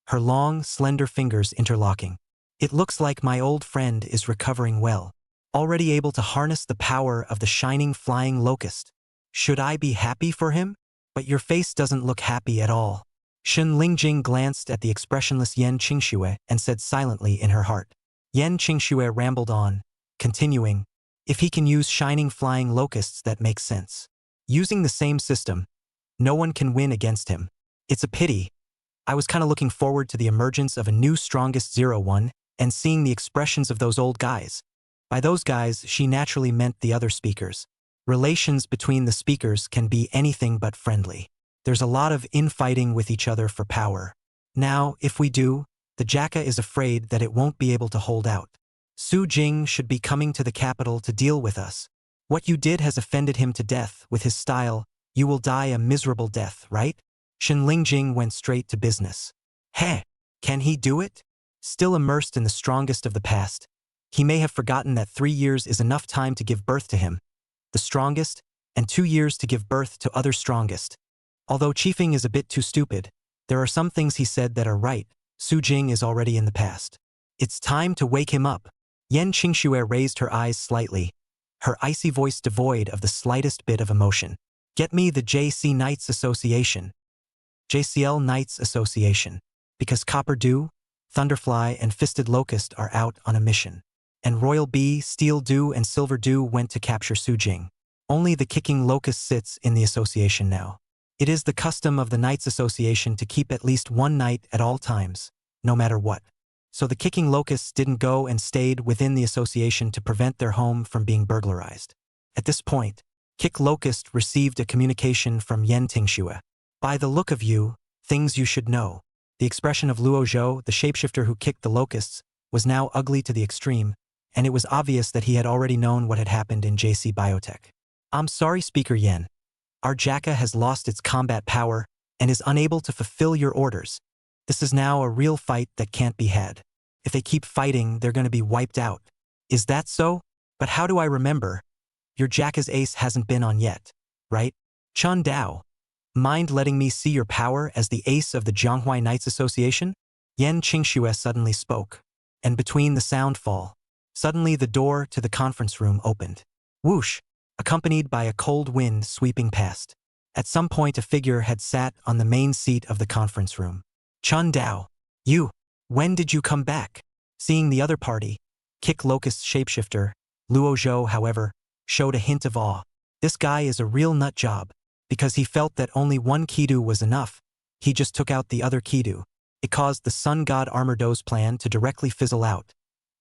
her long, slender fingers interlocking. It looks like my old friend is recovering well, already able to harness the power of the shining flying locust. Should I be happy for him? But your face doesn't look happy at all. Shen Lingjing glanced at the expressionless Yan Qingxue and said silently in her heart. Yan Qingxue rambled on, continuing, if he can use shining flying locusts, that makes sense. Using the same system, no one can win against him. It's a pity. I was kinda looking forward to the emergence of a new strongest 0-1 and seeing the expressions of those old guys. By those guys, she naturally meant the other speakers. Relations between the speakers can be anything but friendly. There's a lot of infighting with each other for power. Now, if we do, the Jacka is afraid that it won't be able to hold out. Su Jing should be coming to the capital to deal with us. What you did has offended him to death with his style. You will die a miserable death, right? Shen Lingjing went straight to business. Heh, can he do it? Still immersed in the strongest of the past, he may have forgotten that 3 years is enough time to give birth to him, the strongest, and 2 years to give birth to other strongest. Although chiefing is a bit too stupid, there are some things he said that are right. Su Jing is already in the past. It's time to wake him up. Yan Qingxue raised her eyes slightly, her icy voice devoid of the slightest bit of emotion. Get me the JC Knights Association. JCL Knights Association. Because Copper Dew, Thunderfly, and Fisted Locust are out on a mission. And Royal Bee, Steel Dew, and Silver Dew went to capture Su Jing. Only the Kicking Locust sits in the association now. It is the custom of the Knights Association to keep at least one knight at all times, no matter what. So the Kicking Locusts didn't go and stayed within the association to prevent their home from being burglarized. At this point, Kick Locust received a communication from Yan Qingxue. By the look of you, things you should know. The expression of Luo Zhou, the shapeshifter who kicked the locusts, was now ugly to the extreme, and it was obvious that he had already known what had happened in JC Biotech. I'm sorry, Speaker Yan. Our Jacka has lost its combat power and is unable to fulfill your orders. This is now a real fight that can't be had. If they keep fighting, they're going to be wiped out. Is that so? But how do I remember? Your Jacka's ace hasn't been on yet, right? Chun Dao, mind letting me see your power as the ace of the Zhonghua Knights Association? Yan Qingxue suddenly spoke, and between the soundfall, suddenly the door to the conference room opened. Whoosh, accompanied by a cold wind sweeping past. At some point a figure had sat on the main seat of the conference room. Chun Dao, you, when did you come back? Seeing the other party, Kick Locust's shapeshifter, Luo Zhou, however, showed a hint of awe. This guy is a real nut job. Because he felt that only one Kidu was enough, he just took out the other Kidu. It caused the Sun God Armor Do's plan to directly fizzle out.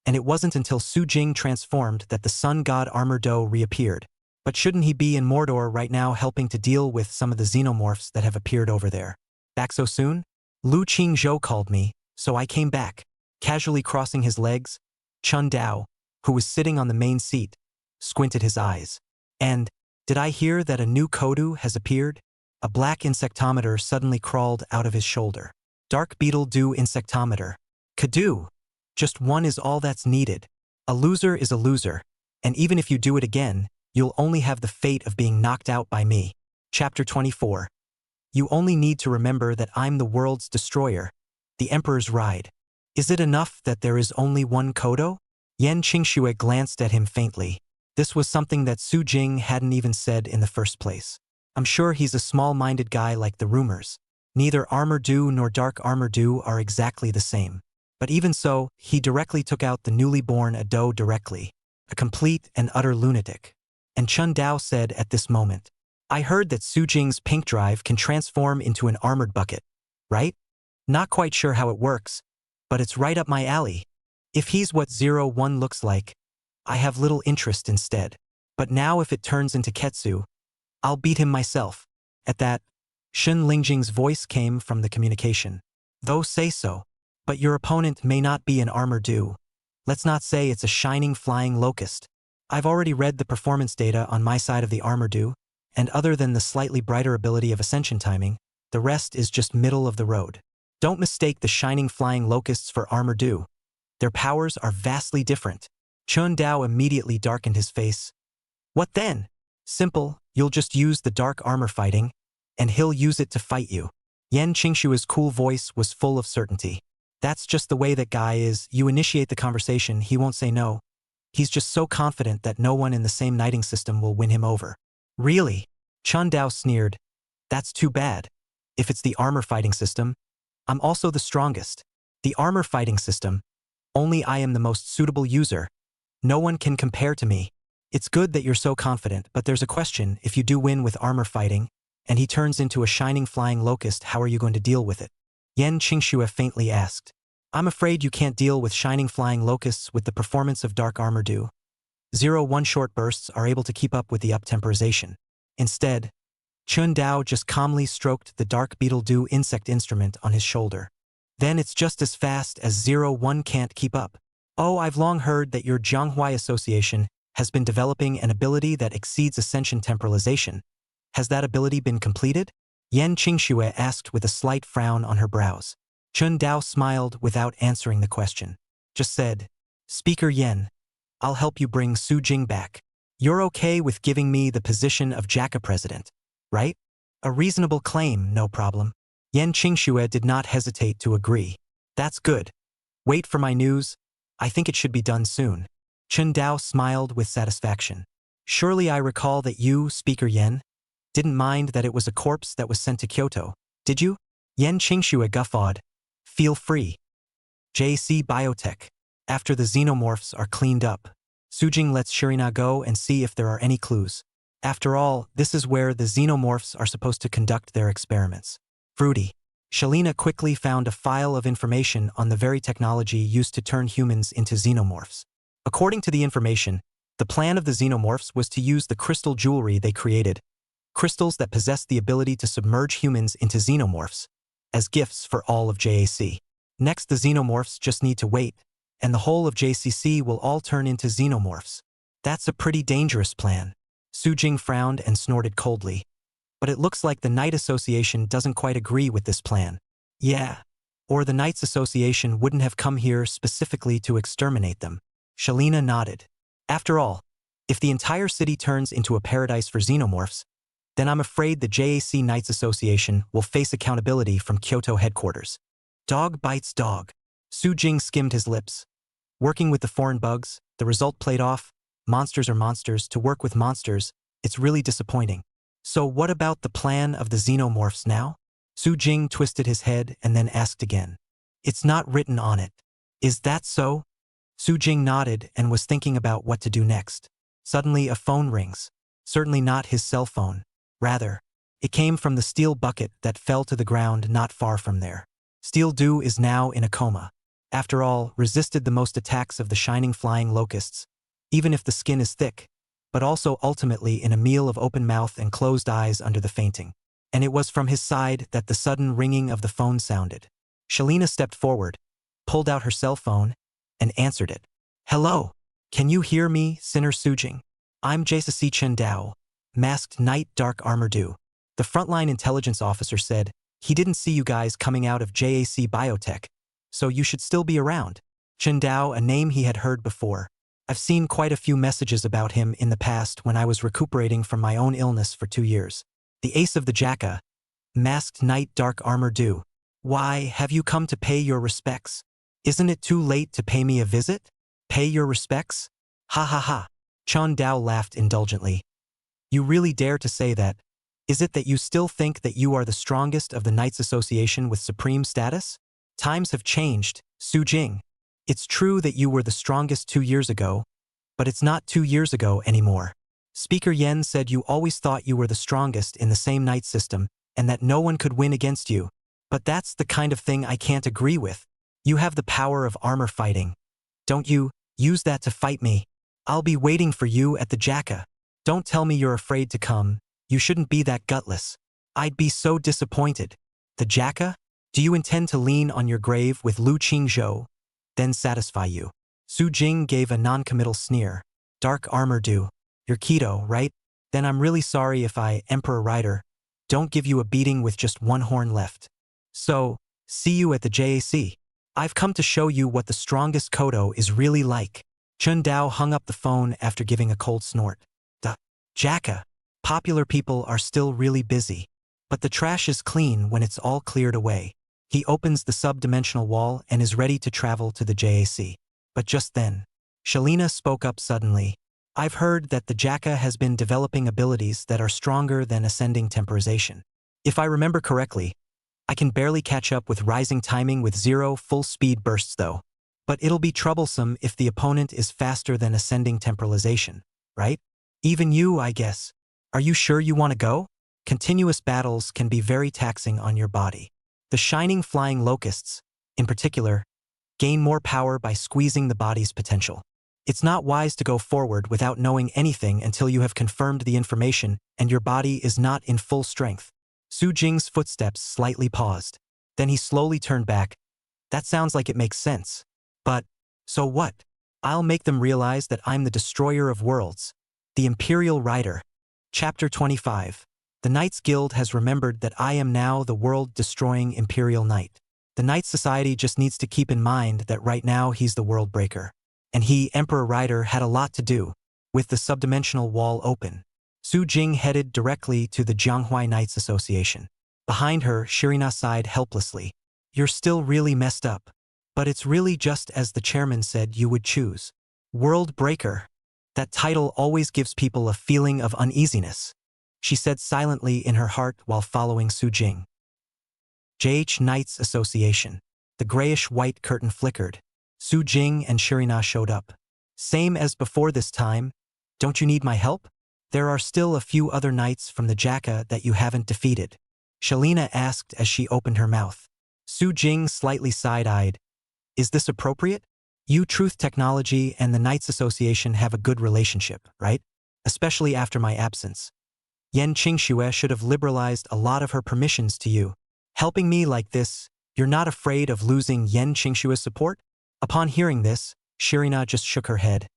And it wasn't until Su Jing transformed that the Sun God Armor Do reappeared. But shouldn't he be in Mordor right now helping to deal with some of the xenomorphs that have appeared over there? Back so soon? Lu Qingzhou called me, so I came back. Casually crossing his legs, Chun Dao, who was sitting on the main seat, squinted his eyes. And, did I hear that a new Kodu has appeared? A black insectometer suddenly crawled out of his shoulder. Dark Beetle Do Insectometer. Kadu. Just one is all that's needed. A loser is a loser, and even if you do it again, you'll only have the fate of being knocked out by me. Chapter 24. You only need to remember that I'm the world's destroyer, the Emperor's ride. Is it enough that there is only one Kodo? Yan Qingxue glanced at him faintly. This was something that Su Jing hadn't even said in the first place. I'm sure he's a small-minded guy like the rumors. Neither Armor Do nor Dark Armor Do are exactly the same. But even so, he directly took out the newly born Ado directly, a complete and utter lunatic. And Chun Dao said at this moment, I heard that Su Jing's pink drive can transform into an armored bucket, right? Not quite sure how it works, but it's right up my alley. If he's what 01 looks like, I have little interest instead. But now if it turns into Ketsu, I'll beat him myself. At that, Shun Lingjing's voice came from the communication. Though say so, but your opponent may not be an armor do. Let's not say it's a shining flying locust. I've already read the performance data on my side of the armor do, and other than the slightly brighter ability of ascension timing, the rest is just middle of the road. Don't mistake the shining flying locusts for armor do. Their powers are vastly different. Chun Dao immediately darkened his face. What then? Simple, you'll just use the dark armor fighting, and he'll use it to fight you. Yan Qingshua's cool voice was full of certainty. That's just the way that guy is. You initiate the conversation, he won't say no. He's just so confident that no one in the same knighting system will win him over. Really? Chun Dao sneered. That's too bad. If it's the armor fighting system, I'm also the strongest. The armor fighting system, only I am the most suitable user. No one can compare to me. It's good that you're so confident, but there's a question. If you do win with armor fighting, and he turns into a shining flying locust, how are you going to deal with it? Yan Qingxue faintly asked. I'm afraid you can't deal with shining flying locusts with the performance of dark armor do. 01 short bursts are able to keep up with the up-temporization. Instead, Chun Dao just calmly stroked the dark beetle do insect instrument on his shoulder. Then it's just as fast as 01 can't keep up. Oh, I've long heard that your Jianghua Association has been developing an ability that exceeds ascension temporalization. Has that ability been completed? Yan Qingxue asked with a slight frown on her brows. Chun Dao smiled without answering the question. Just said, Speaker Yan, I'll help you bring Su Jing back. You're okay with giving me the position of JACA president, right? A reasonable claim, no problem. Yan Qingxue did not hesitate to agree. That's good. Wait for my news. I think it should be done soon. Chun Dao smiled with satisfaction. Surely I recall that you, Speaker Yan, didn't mind that it was a corpse that was sent to Kyoto, did you? Yan Qingxue guffawed. Feel free. JC Biotech. After the xenomorphs are cleaned up, Su Jing lets Shirina go and see if there are any clues. After all, this is where the xenomorphs are supposed to conduct their experiments. Fruity. Shalina quickly found a file of information on the very technology used to turn humans into xenomorphs. According to the information, the plan of the xenomorphs was to use the crystal jewelry they created, crystals that possess the ability to submerge humans into xenomorphs, as gifts for all of JAC. Next, the xenomorphs just need to wait, and the whole of JCC will all turn into xenomorphs. That's a pretty dangerous plan. Su Jing frowned and snorted coldly. But it looks like the Knight Association doesn't quite agree with this plan. Yeah. Or the Knights Association wouldn't have come here specifically to exterminate them. Shalina nodded. After all, if the entire city turns into a paradise for xenomorphs, then I'm afraid the JAC Knights Association will face accountability from Kyoto headquarters. Dog bites dog. Su Jing skimmed his lips. Working with the foreign bugs, the result played off. Monsters are monsters. To work with monsters, it's really disappointing. So what about the plan of the xenomorphs now? Su Jing twisted his head and then asked again. It's not written on it. Is that so? Su Jing nodded and was thinking about what to do next. Suddenly a phone rings. Certainly not his cell phone. Rather, it came from the steel bucket that fell to the ground not far from there. Steel Dew is now in a coma. After all, resisted the most attacks of the shining flying locusts, even if the skin is thick, but also ultimately in a meal of open mouth and closed eyes under the fainting. And it was from his side that the sudden ringing of the phone sounded. Shalina stepped forward, pulled out her cell phone, and answered it. Hello, can you hear me, Sinner Su Jing? I'm JCC Chen Dao, Masked Knight Dark Armor Do. The frontline intelligence officer said, he didn't see you guys coming out of JAC Biotech, so you should still be around. Chen Dao, a name he had heard before. I've seen quite a few messages about him in the past when I was recuperating from my own illness for 2 years. The ace of the Jacka, Masked Knight Dark Armor Do. Why, have you come to pay your respects? Isn't it too late to pay me a visit? Pay your respects? Ha ha ha. Chun Dao laughed indulgently. You really dare to say that? Is it that you still think that you are the strongest of the Knights Association with supreme status? Times have changed, Su Jing. It's true that you were the strongest 2 years ago, but it's not 2 years ago anymore. Speaker Yen said you always thought you were the strongest in the same night system and that no one could win against you. But that's the kind of thing I can't agree with. You have the power of armor fighting. Don't you? Use that to fight me. I'll be waiting for you at the Jacka. Don't tell me you're afraid to come. You shouldn't be that gutless. I'd be so disappointed. The Jacka? Do you intend to lean on your grave with Lu Qingzhou, then satisfy you? Su Jing gave a non-committal sneer. Dark armor do. You're keto, right? Then I'm really sorry if I, Emperor Rider, don't give you a beating with just one horn left. So, see you at the JAC. I've come to show you what the strongest Kodo is really like. Chun Dao hung up the phone after giving a cold snort. The Jacka. Popular people are still really busy. But the trash is clean when it's all cleared away. He opens the sub-dimensional wall and is ready to travel to the JAC. But just then, Shalina spoke up suddenly. I've heard that the Jacka has been developing abilities that are stronger than ascending temporization. If I remember correctly, I can barely catch up with rising timing with 0 full-speed bursts though. But it'll be troublesome if the opponent is faster than ascending temporalization, right? Even you, I guess. Are you sure you want to go? Continuous battles can be very taxing on your body. The shining flying locusts, in particular, gain more power by squeezing the body's potential. It's not wise to go forward without knowing anything until you have confirmed the information and your body is not in full strength. Su Jing's footsteps slightly paused. Then he slowly turned back. That sounds like it makes sense. But, so what? I'll make them realize that I'm the destroyer of worlds. The Imperial Rider. Chapter 25. The Knights Guild has remembered that I am now the world-destroying Imperial Knight. The Knight Society just needs to keep in mind that right now he's the world breaker. And he, Emperor Rider, had a lot to do with the subdimensional wall open. Su Jing headed directly to the Jianghuai Knights Association. Behind her, Shirina sighed helplessly. You're still really messed up. But it's really just as the chairman said you would choose. World Breaker. That title always gives people a feeling of uneasiness, she said silently in her heart while following Su Jing. JH Knights Association. The grayish-white curtain flickered. Su Jing and Shirina showed up. Same as before this time. Don't you need my help? There are still a few other knights from the Jacka that you haven't defeated. Shalina asked as she opened her mouth. Su Jing slightly side-eyed. Is this appropriate? You Truth Technology and the Knights Association have a good relationship, right? Especially after my absence. Yen Qingxue should have liberalized a lot of her permissions to you. Helping me like this, you're not afraid of losing Yen Qingxue's support? Upon hearing this, Shirina just shook her head.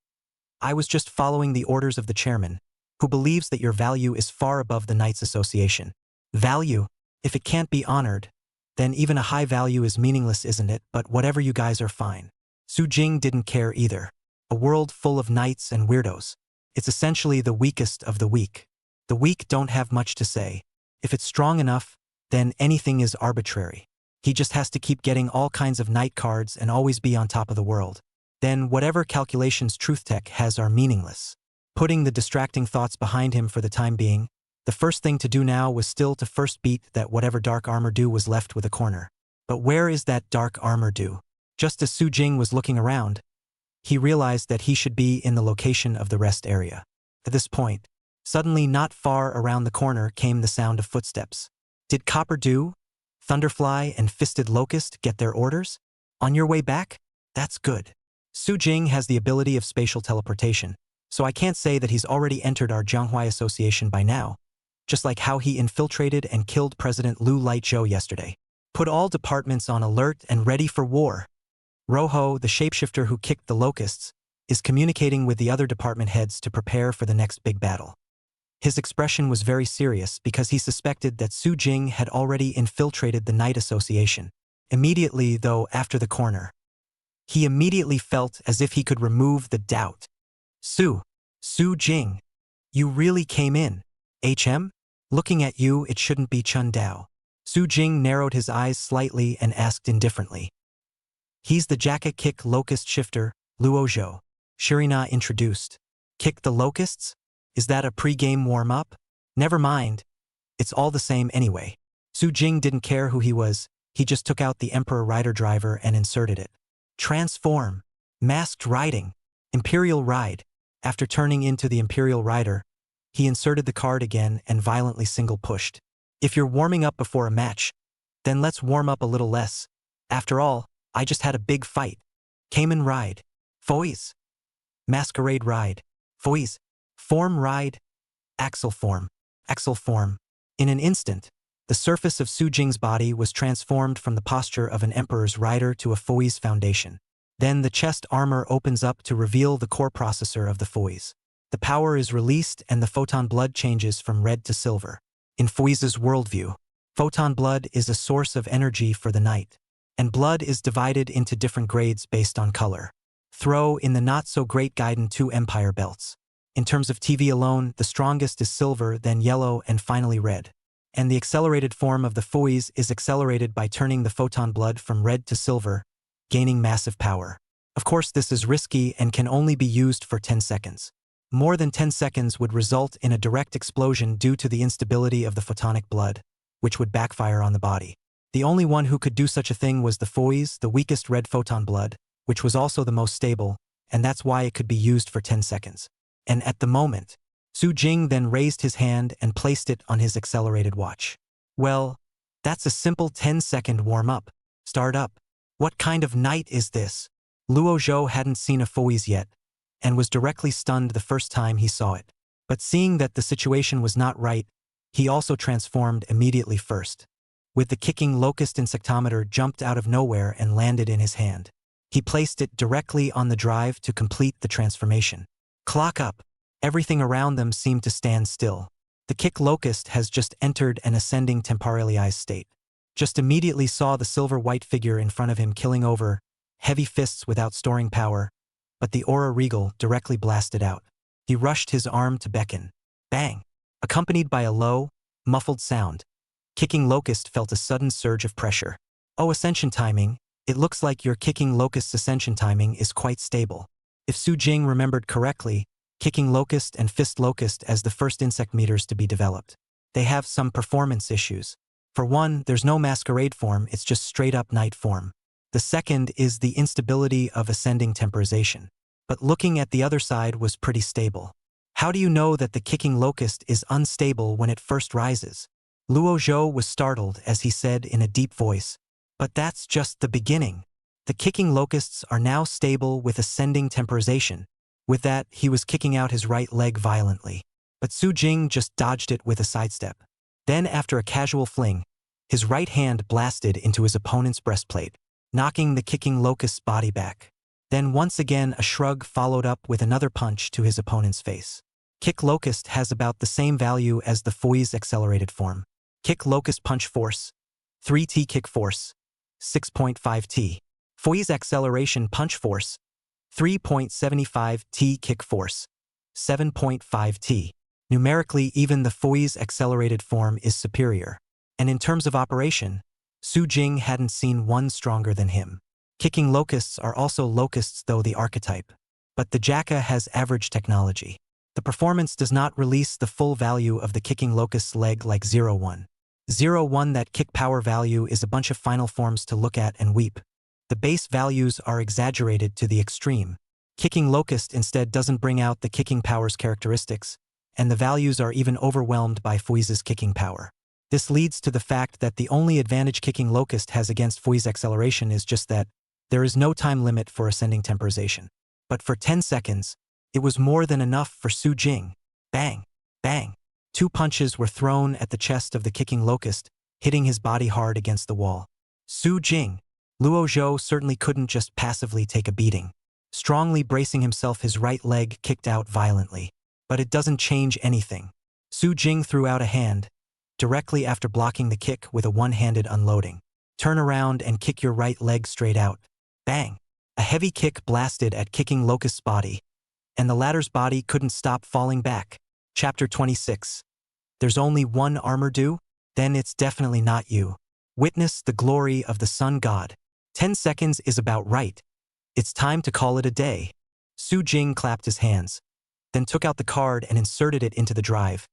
I was just following the orders of the chairman, who believes that your value is far above the Knights Association. Value? If it can't be honored, then even a high value is meaningless, isn't it? But whatever, you guys are fine. Su Jing didn't care either. A world full of knights and weirdos. It's essentially the weakest of the weak. The weak don't have much to say. If it's strong enough, then anything is arbitrary. He just has to keep getting all kinds of knight cards and always be on top of the world. Then whatever calculations Truth Tech has are meaningless. Putting the distracting thoughts behind him for the time being, the first thing to do now was still to first beat that whatever dark armor do was left with a corner. But where is that dark armor do? Just as Su Jing was looking around, he realized that he should be in the location of the rest area. At this point, suddenly not far around the corner came the sound of footsteps. Did Copper Dew, Thunderfly, and Fisted Locust get their orders? On your way back? That's good. Su Jing has the ability of spatial teleportation, so I can't say that he's already entered our Jianghuai Association by now, just like how he infiltrated and killed President Lu Lightzhou yesterday. Put all departments on alert and ready for war. Roho, the shapeshifter who kicked the locusts, is communicating with the other department heads to prepare for the next big battle. His expression was very serious because he suspected that Su Jing had already infiltrated the Knight Association. Immediately, though, after the corner, he immediately felt as if he could remove the doubt. Su Jing, you really came in. HM? Looking at you, it shouldn't be Chun Dao. Su Jing narrowed his eyes slightly and asked indifferently. He's the Jacka Kick Locust Shifter, Luozhou. Shirina introduced. Kick the locusts? Is that a pre-game warm-up? Never mind. It's all the same anyway. Su Jing didn't care who he was. He just took out the Emperor Rider driver and inserted it. Transform. Masked riding. Imperial ride. After turning into the Imperial Rider, he inserted the card again and violently single-pushed. If you're warming up before a match, then let's warm up a little less. After all, I just had a big fight. Cayman ride. Foys. Masquerade ride. Foys. Form ride. Axle form. Axle form. In an instant, the surface of Su Jing's body was transformed from the posture of an emperor's rider to a Foy's foundation. Then the chest armor opens up to reveal the core processor of the Foy's. The power is released and the photon blood changes from red to silver. In Foy's worldview, photon blood is a source of energy for the night, and blood is divided into different grades based on color. Throw in the not-so-great Gaiden 2 Empire belts. In terms of TV alone, the strongest is silver, then yellow, and finally red. And the accelerated form of the Foy's is accelerated by turning the photon blood from red to silver, gaining massive power. Of course, this is risky and can only be used for 10 seconds. More than 10 seconds would result in a direct explosion due to the instability of the photonic blood, which would backfire on the body. The only one who could do such a thing was the Foy's, the weakest red photon blood, which was also the most stable, and that's why it could be used for 10 seconds. And at the moment, Su Jing then raised his hand and placed it on his accelerated watch. Well, that's a simple 10-second warm-up. Start up. What kind of night is this? Luo Zhou hadn't seen a Foy's yet, and was directly stunned the first time he saw it. But seeing that the situation was not right, he also transformed immediately first. With the kicking locust insectometer jumped out of nowhere and landed in his hand. He placed it directly on the drive to complete the transformation. Clock up. Everything around them seemed to stand still. The kick locust has just entered an ascending temporalized state. Just immediately saw the silver-white figure in front of him killing over, heavy fists without storing power, but the aura regal directly blasted out. He rushed his arm to beckon. Bang! Accompanied by a low, muffled sound, kicking locust felt a sudden surge of pressure. Oh, ascension timing, it looks like your kicking locust's ascension timing is quite stable. If Su Jing remembered correctly, kicking locust and fist locust as the first insect meters to be developed. They have some performance issues. For one, there's no masquerade form, it's just straight-up night form. The second is the instability of ascending temporization. But looking at the other side was pretty stable. How do you know that the kicking locust is unstable when it first rises? Luo Zhou was startled as he said in a deep voice, but that's just the beginning. The kicking locusts are now stable with ascending temporization. With that, he was kicking out his right leg violently. But Su Jing just dodged it with a sidestep. Then, after a casual fling, his right hand blasted into his opponent's breastplate, knocking the kicking locust's body back. Then once again a shrug followed up with another punch to his opponent's face. Kick locust has about the same value as the Foy's accelerated form. Kick locust punch force, 3T kick force, 6.5T. Foy's acceleration punch force, 3.75 T kick force, 7.5 T. Numerically, even the Foy's accelerated form is superior. And in terms of operation, Su Jing hadn't seen one stronger than him. Kicking locusts are also locusts though the archetype. But the Jacka has average technology. The performance does not release the full value of the kicking locust's leg like 0-1. 0-1 that kick power value is a bunch of final forms to look at and weep. The base values are exaggerated to the extreme. Kicking locust instead doesn't bring out the kicking power's characteristics, and the values are even overwhelmed by Foy's kicking power. This leads to the fact that the only advantage kicking locust has against Foy's acceleration is just that there is no time limit for ascending temporization. But for 10 seconds, it was more than enough for Su Jing. Bang! Bang! 2 punches were thrown at the chest of the kicking locust, hitting his body hard against the wall. Su Jing! Luo Zhou certainly couldn't just passively take a beating. Strongly bracing himself, his right leg kicked out violently. But it doesn't change anything. Su Jing threw out a hand, directly after blocking the kick with a one-handed unloading. Turn around and kick your right leg straight out. Bang! A heavy kick blasted at kicking locust's body, and the latter's body couldn't stop falling back. Chapter 26. There's only one armor due? Then it's definitely not you. Witness the glory of the sun god. 10 seconds is about right. It's time to call it a day. Su Jing clapped his hands, then took out the card and inserted it into the drive,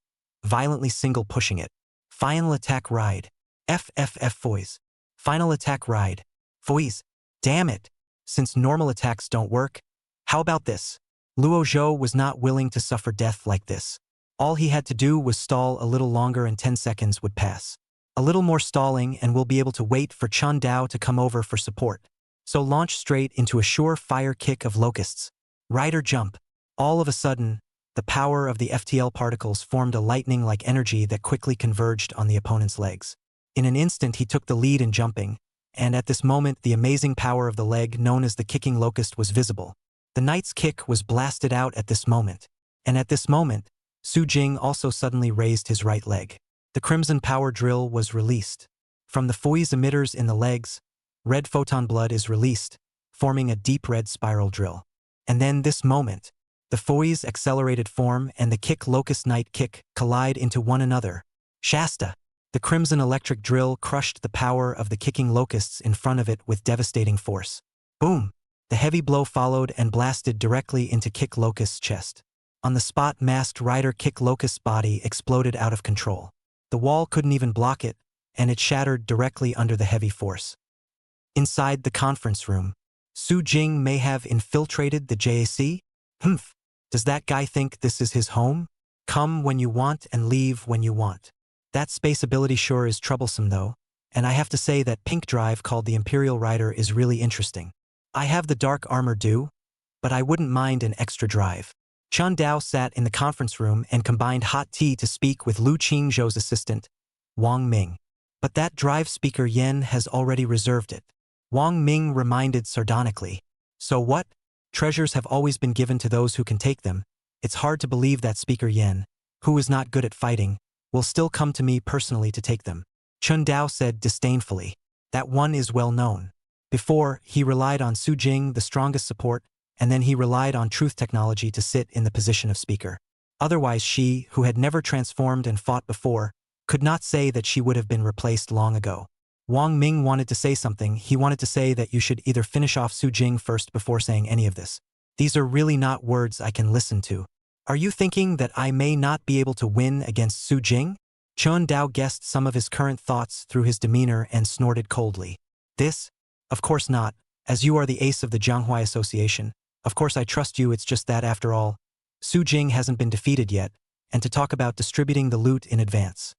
violently single pushing it. Final attack ride. FFF Foy's. Final attack ride. Voice. Damn it. Since normal attacks don't work, how about this? Luo Zhou was not willing to suffer death like this. All he had to do was stall a little longer and 10 seconds would pass. A little more stalling and we'll be able to wait for Chun Dao to come over for support. So launch straight into a sure fire kick of locusts. Rider jump. All of a sudden, the power of the FTL particles formed a lightning-like energy that quickly converged on the opponent's legs. In an instant he took the lead in jumping, and at this moment the amazing power of the leg known as the kicking locust was visible. The knight's kick was blasted out at this moment, and at this moment, Su Jing also suddenly raised his right leg. The crimson power drill was released. From the Fui's emitters in the legs, red photon blood is released, forming a deep red spiral drill. And then this moment, the Fui's accelerated form and the kick locust knight kick collide into one another. Shasta! The crimson electric drill crushed the power of the kicking locusts in front of it with devastating force. Boom! The heavy blow followed and blasted directly into Kick Locust's chest. On the spot, masked rider Kick Locust's body exploded out of control. The wall couldn't even block it, and it shattered directly under the heavy force. Inside the conference room, Su Jing may have infiltrated the JAC? Humph! Does that guy think this is his home? Come when you want and leave when you want. That space ability sure is troublesome though, and I have to say that pink drive called the Imperial Rider is really interesting. I have the dark armor due, but I wouldn't mind an extra drive. Chun Dao sat in the conference room and combined hot tea to speak with Lu Qingzhou's assistant, Wang Ming. But that drive speaker Yen has already reserved it. Wang Ming reminded sardonically. So what? Treasures have always been given to those who can take them. It's hard to believe that speaker Yen, who is not good at fighting, will still come to me personally to take them. Chun Dao said disdainfully. That one is well known. Before, he relied on Su Jing, the strongest support, and then he relied on truth technology to sit in the position of speaker. Otherwise she, who had never transformed and fought before, could not say that she would have been replaced long ago. Wang Ming wanted to say something. He wanted to say that you should either finish off Su Jing first before saying any of this. These are really not words I can listen to. Are you thinking that I may not be able to win against Su Jing? Chun Dao guessed some of his current thoughts through his demeanor and snorted coldly. This? Of course not, as you are the ace of the Jianghua Association. Of course I trust you, it's just that after all, Su Jing hasn't been defeated yet, and to talk about distributing the loot in advance.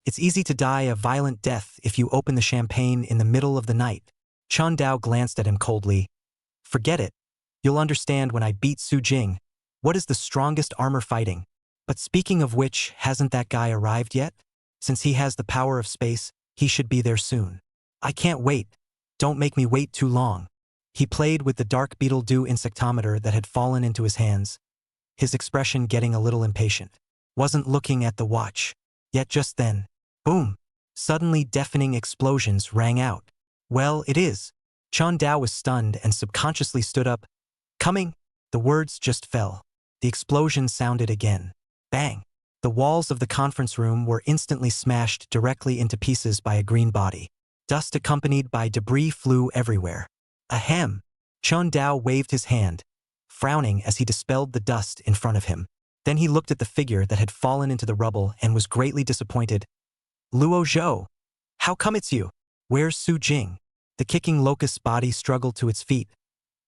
It's easy to die a violent death if you open the champagne in the middle of the night. Chun Dao glanced at him coldly. Forget it. You'll understand when I beat Su Jing. What is the strongest armor fighting? But speaking of which, hasn't that guy arrived yet? Since he has the power of space, he should be there soon. I can't wait. Don't make me wait too long. He played with the dark beetle dew insectometer that had fallen into his hands, his expression getting a little impatient. Wasn't looking at the watch. Yet just then, boom! Suddenly deafening explosions rang out. Well, it is. Chun Dao was stunned and subconsciously stood up. Coming! The words just fell. The explosion sounded again. Bang! The walls of the conference room were instantly smashed directly into pieces by a green body. Dust accompanied by debris flew everywhere. Ahem! Chun Dao waved his hand, frowning as he dispelled the dust in front of him. Then he looked at the figure that had fallen into the rubble and was greatly disappointed. Luo Zhou! How come it's you? Where's Su Jing? The kicking locust's body struggled to its feet,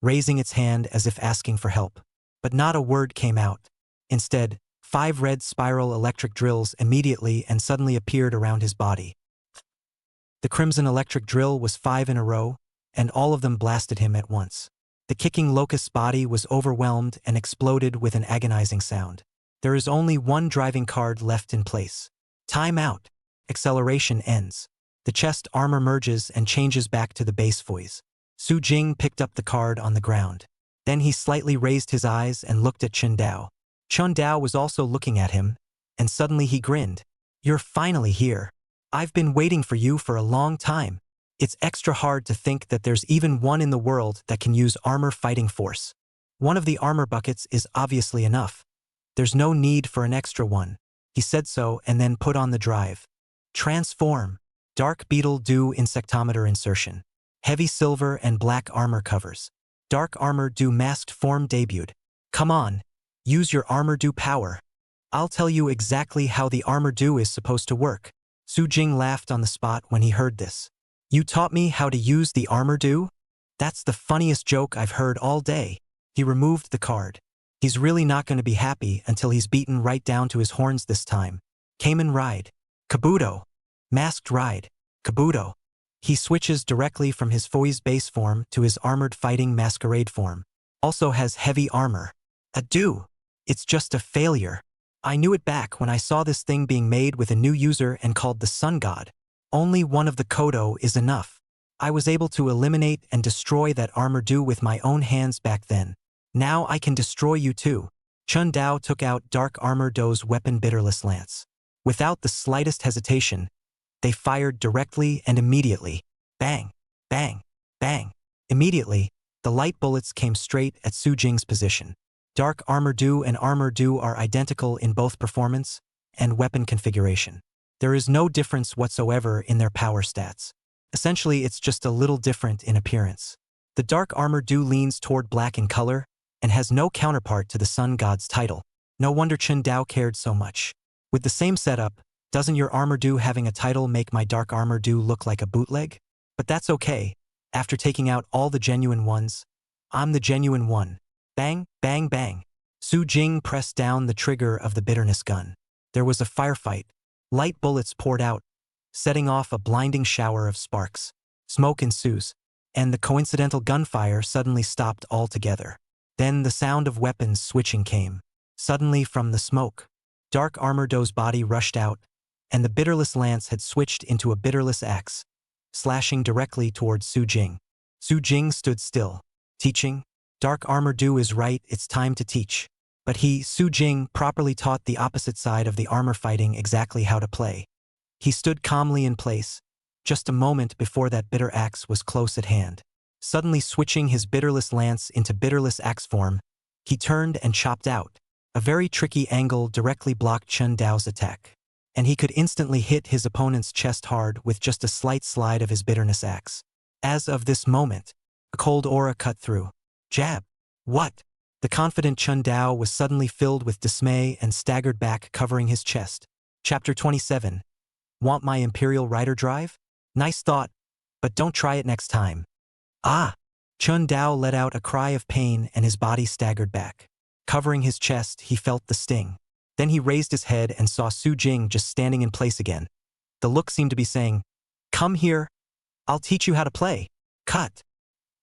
raising its hand as if asking for help. But not a word came out. Instead, 5 red spiral electric drills immediately and suddenly appeared around his body. The crimson electric drill was 5 in a row, and all of them blasted him at once. The kicking locust's body was overwhelmed and exploded with an agonizing sound. There is only one driving card left in place. Time out. Acceleration ends. The chest armor merges and changes back to the base voice. Su Jing picked up the card on the ground. Then he slightly raised his eyes and looked at Chun Dao. Chun Dao was also looking at him, and suddenly he grinned. You're finally here. I've been waiting for you for a long time. It's extra hard to think that there's even one in the world that can use armor fighting force. One of the armor buckets is obviously enough. There's no need for an extra one. He said so and then put on the drive. Transform. Dark beetle dew insectometer insertion. Heavy silver and black armor covers. Dark armor dew masked form debuted. Come on. Use your armor dew power. I'll tell you exactly how the armor dew is supposed to work. Su Jing laughed on the spot when he heard this. You taught me how to use the armor do? That's the funniest joke I've heard all day. He removed the card. He's really not going to be happy until he's beaten right down to his horns this time. Kamen Ride. Kabuto. Masked Ride. Kabuto. He switches directly from his Foi's base form to his armored fighting masquerade form. Also has heavy armor. Adieu. It's just a failure. I knew it back when I saw this thing being made with a new user and called the Sun God. Only one of the Kodo is enough. I was able to eliminate and destroy that armor do with my own hands back then. Now I can destroy you too. Chun Dao took out Dark Armor Do's weapon Bitterless Lance. Without the slightest hesitation, they fired directly and immediately. Bang, bang, bang. Immediately, the light bullets came straight at Su Jing's position. Dark Armor Do and Armor Do are identical in both performance and weapon configuration. There is no difference whatsoever in their power stats. Essentially, it's just a little different in appearance. The Dark Armor Do leans toward black in color and has no counterpart to the Sun God's title. No wonder Chun Dao cared so much. With the same setup, doesn't your Armor Do having a title make my Dark Armor Do look like a bootleg? But that's okay. After taking out all the genuine ones, I'm the genuine one. Bang, bang, bang. Su Jing pressed down the trigger of the bitterness gun. There was a firefight. Light bullets poured out, setting off a blinding shower of sparks. Smoke ensues, and the coincidental gunfire suddenly stopped altogether. Then the sound of weapons switching came. Suddenly from the smoke, Dark Armor Do's body rushed out, and the Bitterless Lance had switched into a Bitterless Axe, slashing directly towards Su Jing. Su Jing stood still. Teaching? Dark Armor Do is right, it's time to teach. But he, Su Jing, properly taught the opposite side of the armor fighting exactly how to play. He stood calmly in place, just a moment before that bitter axe was close at hand. Suddenly switching his Bitterless Lance into Bitterless Axe form, he turned and chopped out. A very tricky angle directly blocked Chun Dao's attack, and he could instantly hit his opponent's chest hard with just a slight slide of his Bitterness Axe. As of this moment, a cold aura cut through. Jab. What? The confident Chun Dao was suddenly filled with dismay and staggered back, covering his chest. Chapter 27. Want my Imperial Rider Drive? Nice thought, but don't try it next time. Ah! Chun Dao let out a cry of pain and his body staggered back. Covering his chest, he felt the sting. Then he raised his head and saw Su Jing just standing in place again. The look seemed to be saying, "Come here. I'll teach you how to play." Cut.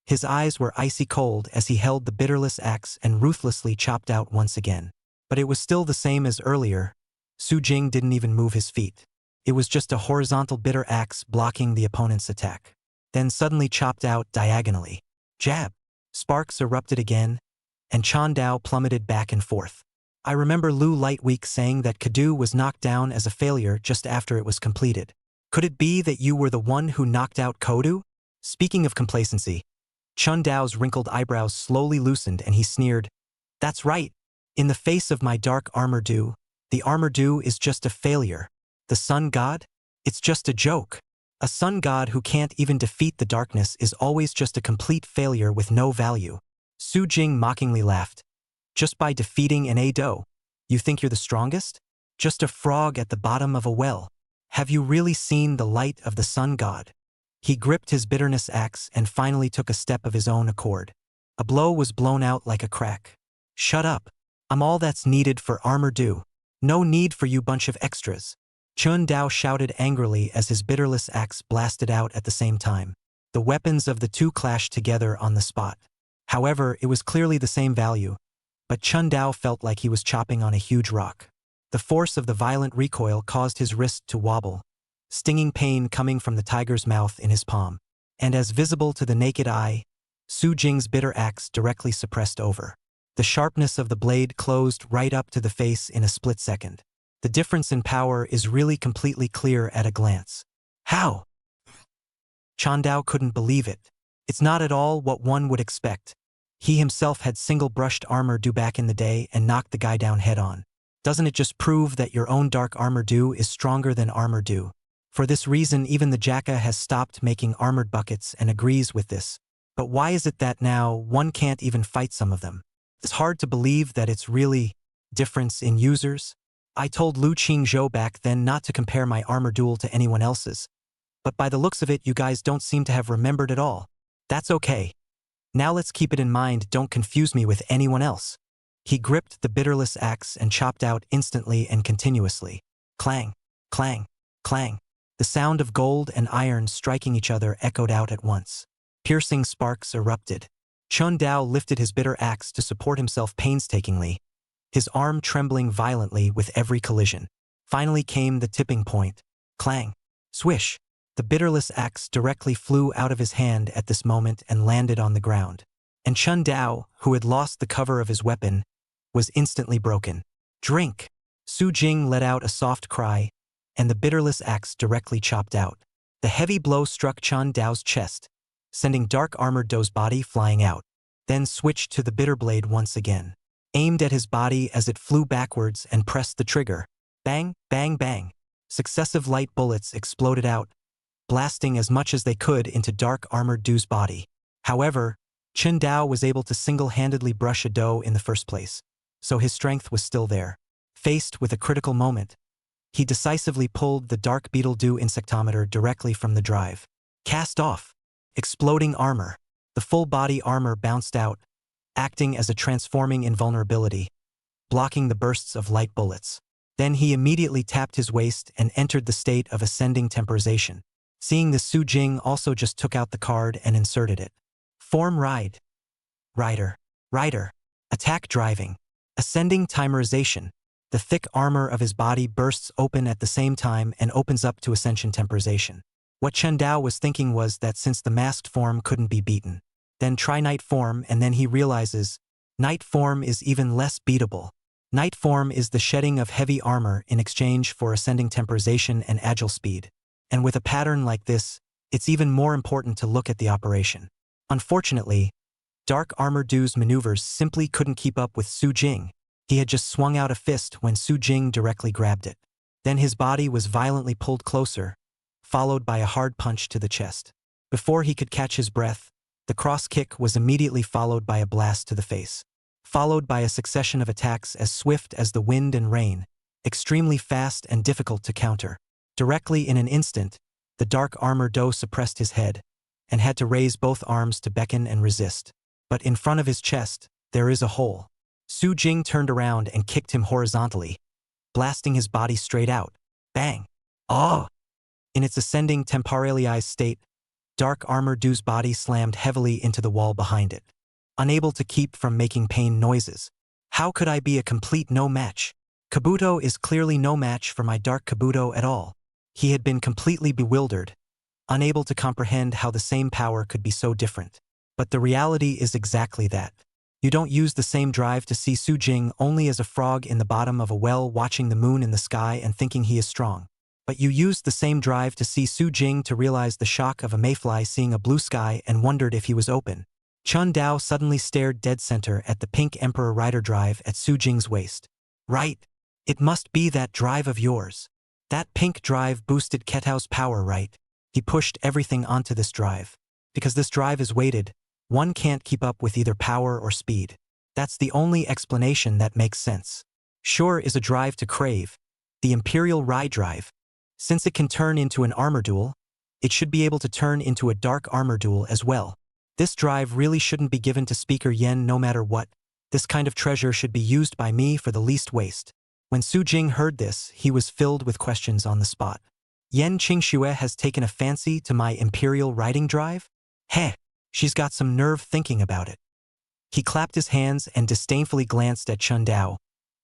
His eyes were icy cold as he held the Bitterless Axe and ruthlessly chopped out once again. But it was still the same as earlier. Su Jing didn't even move his feet. It was just a horizontal bitter axe blocking the opponent's attack. Then suddenly chopped out diagonally. Jab. Sparks erupted again, and Chun Dao plummeted back and forth. I remember Lu Lightweek saying that Kadu was knocked down as a failure just after it was completed. Could it be that you were the one who knocked out Kodu? Speaking of complacency, Chun Dao's wrinkled eyebrows slowly loosened and he sneered, "That's right. In the face of my Dark Armor Do, the Armor Do is just a failure. The Sun God? It's just a joke. A Sun God who can't even defeat the darkness is always just a complete failure with no value." Su Jing mockingly laughed. Just by defeating an Ado, you think you're the strongest? Just a frog at the bottom of a well. Have you really seen the light of the Sun God? He gripped his Bitterness Axe and finally took a step of his own accord. A blow was blown out like a crack. "Shut up. I'm all that's needed for Armor Do. No need for you bunch of extras." Chun Dao shouted angrily as his Bitterless Axe blasted out at the same time. The weapons of the two clashed together on the spot. However, it was clearly the same value, but Chun Dao felt like he was chopping on a huge rock. The force of the violent recoil caused his wrist to wobble, stinging pain coming from the tiger's mouth in his palm. And as visible to the naked eye, Su Jing's bitter axe directly suppressed over. The sharpness of the blade closed right up to the face in a split second. The difference in power is really completely clear at a glance. How? Chun Dao couldn't believe it. It's not at all what one would expect. He himself had single-brushed Armor Do back in the day and knocked the guy down head-on. Doesn't it just prove that your own Dark Armor Do is stronger than Armor Do? For this reason, even the Jacka has stopped making armored buckets and agrees with this. But why is it that now one can't even fight some of them? It's hard to believe that it's really difference in users. I told Lu Qingzhou back then not to compare my armor duel to anyone else's. But by the looks of it, you guys don't seem to have remembered at all. That's okay. Now let's keep it in mind, don't confuse me with anyone else. He gripped the bitterless axe and chopped out instantly and continuously. Clang, clang, clang. The sound of gold and iron striking each other echoed out at once. Piercing sparks erupted. Chun Dao lifted his bitter axe to support himself painstakingly, his arm trembling violently with every collision. Finally came the tipping point. Clang. Swish. The bitterless axe directly flew out of his hand at this moment and landed on the ground. And Chun Dao, who had lost the cover of his weapon, was instantly broken. Drink! Su Jing let out a soft cry, and the bitterless axe directly chopped out. The heavy blow struck Chun Dao's chest, sending dark armored Do's body flying out, then switched to the bitter blade once again. Aimed at his body as it flew backwards and pressed the trigger. Bang, bang, bang. Successive light bullets exploded out, blasting as much as they could into dark armored Do's body. However, Chun Dao was able to single-handedly brush a Do in the first place, so his strength was still there. Faced with a critical moment, he decisively pulled the Dark Beetle Do insectometer directly from the drive. Cast off. Exploding armor. The full body armor bounced out, acting as a transforming invulnerability, blocking the bursts of light bullets. Then he immediately tapped his waist and entered the state of ascending temporization. Seeing this, Su Jing also just took out the card and inserted it. Form ride. Rider. Rider. Attack driving. Ascending timerization. The thick armor of his body bursts open at the same time and opens up to ascension temporization. What Chun Dao was thinking was that since the masked form couldn't be beaten, then try night form, and then he realizes night form is even less beatable. Night form is the shedding of heavy armor in exchange for ascending temporization and agile speed. And with a pattern like this, it's even more important to look at the operation. Unfortunately, Dark Armor Do's maneuvers simply couldn't keep up with Su Jing. He had just swung out a fist when Su Jing directly grabbed it. Then his body was violently pulled closer, followed by a hard punch to the chest. Before he could catch his breath, the cross kick was immediately followed by a blast to the face, followed by a succession of attacks as swift as the wind and rain, extremely fast and difficult to counter. Directly in an instant, the Dark Armor Do suppressed his head and had to raise both arms to beckon and resist. But in front of his chest, there is a hole. Su Jing turned around and kicked him horizontally, blasting his body straight out. Bang! Oh! In its ascending temporalized state, Dark Armor Do's body slammed heavily into the wall behind it, unable to keep from making pain noises. How could I be a complete no match? Kabuto is clearly no match for my Dark Kabuto at all. He had been completely bewildered, unable to comprehend how the same power could be so different. But the reality is exactly that. You don't use the same drive to see Su Jing only as a frog in the bottom of a well watching the moon in the sky and thinking he is strong. But you used the same drive to see Su Jing to realize the shock of a mayfly seeing a blue sky and wondered if he was open. Chun Dao suddenly stared dead center at the pink Emperor Rider drive at Su Jing's waist. Right. It must be that drive of yours. That pink drive boosted Ketao's power, right? He pushed everything onto this drive. Because this drive is weighted, one can't keep up with either power or speed. That's the only explanation that makes sense. Sure is a drive to crave, the Imperial Ride drive. Since it can turn into an armor duel, it should be able to turn into a dark armor duel as well. This drive really shouldn't be given to Speaker Yen no matter what. This kind of treasure should be used by me for the least waste. When Su Jing heard this, he was filled with questions on the spot. Yen Qingxue has taken a fancy to my Imperial riding drive? Heh, she's got some nerve thinking about it. He clapped his hands and disdainfully glanced at Chun Dao,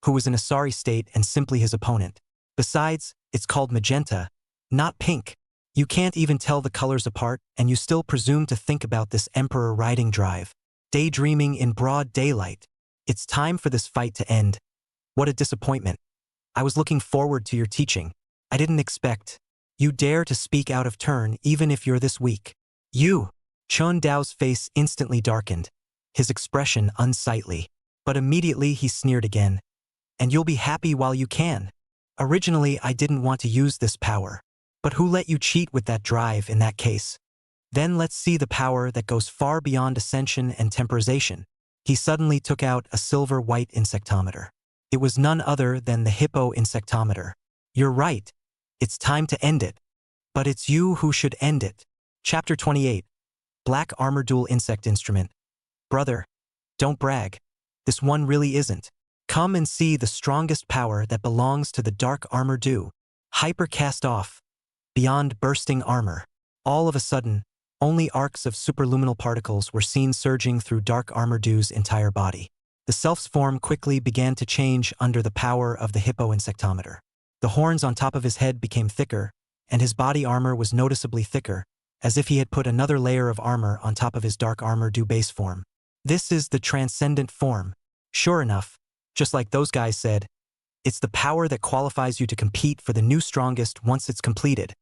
who was in a sorry state and simply his opponent. Besides, it's called magenta, not pink. You can't even tell the colors apart, and you still presume to think about this Emperor riding drive. Daydreaming in broad daylight. It's time for this fight to end. What a disappointment. I was looking forward to your teaching. I didn't expect. You dare to speak out of turn even if you're this weak. You! Chun Dao's face instantly darkened, his expression unsightly. But immediately he sneered again. And you'll be happy while you can. Originally, I didn't want to use this power. But who let you cheat with that drive in that case? Then let's see the power that goes far beyond ascension and temporization. He suddenly took out a silver-white insectometer. It was none other than the Hippo insectometer. You're right. It's time to end it. But it's you who should end it. Chapter 28. Black Armor Dual Insect Instrument. Brother, don't brag. This one really isn't. Come and see the strongest power that belongs to the Dark Armor Dew. Hyper cast off. Beyond bursting armor. All of a sudden, only arcs of superluminal particles were seen surging through Dark Armor Dew's entire body. The self's form quickly began to change under the power of the hippo insectometer. The horns on top of his head became thicker, and his body armor was noticeably thicker, as if he had put another layer of armor on top of his Dark Armor Dew base form. This is the transcendent form. Sure enough, just like those guys said, it's the power that qualifies you to compete for the new strongest once it's completed.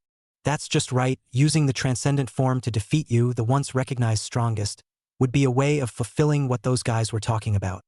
That's just right, using the transcendent form to defeat you, the once recognized strongest, would be a way of fulfilling what those guys were talking about.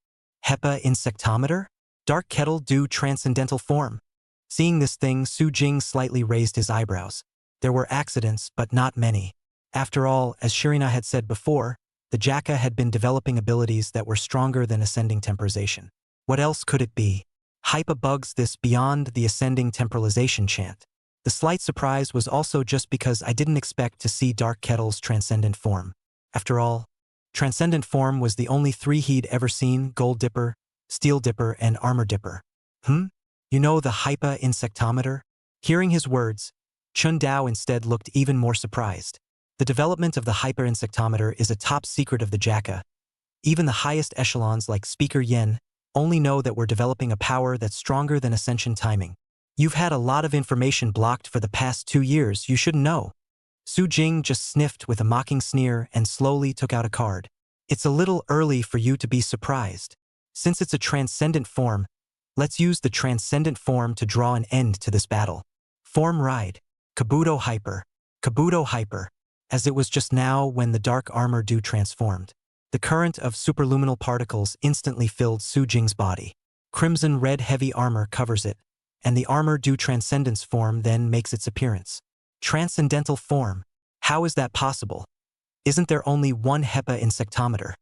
Hepa insectometer? Dark Kettle Dew transcendental form. Seeing this thing, Su Jing slightly raised his eyebrows. There were accidents, but not many. After all, as Shirina had said before, the Jacka had been developing abilities that were stronger than ascending temporization. What else could it be? Hypa bugs this beyond the ascending temporalization chant. The slight surprise was also just because I didn't expect to see Dark Kettle's transcendent form. After all, transcendent form was the only three he'd ever seen: Gold Dipper, Steel Dipper, and Armor Dipper. You know, the Hypa insectometer? Hearing his words, Chun Dao instead looked even more surprised. The development of the Hyper insectometer is a top secret of the Jacka. Even the highest echelons like Speaker Yen only know that we're developing a power that's stronger than ascension timing. You've had a lot of information blocked for the past 2 years, you shouldn't know. Su Jing just sniffed with a mocking sneer and slowly took out a card. It's a little early for you to be surprised. Since it's a transcendent form, let's use the transcendent form to draw an end to this battle. Form Ride. Kabuto Hyper. Kabuto Hyper. As it was just now when the Dark Armor Dew transformed. The current of superluminal particles instantly filled Su Jing's body. Crimson red heavy armor covers it, and the Armor Dew Transcendence form then makes its appearance. Transcendental form. How is that possible? Isn't there only one Hepa insectometer?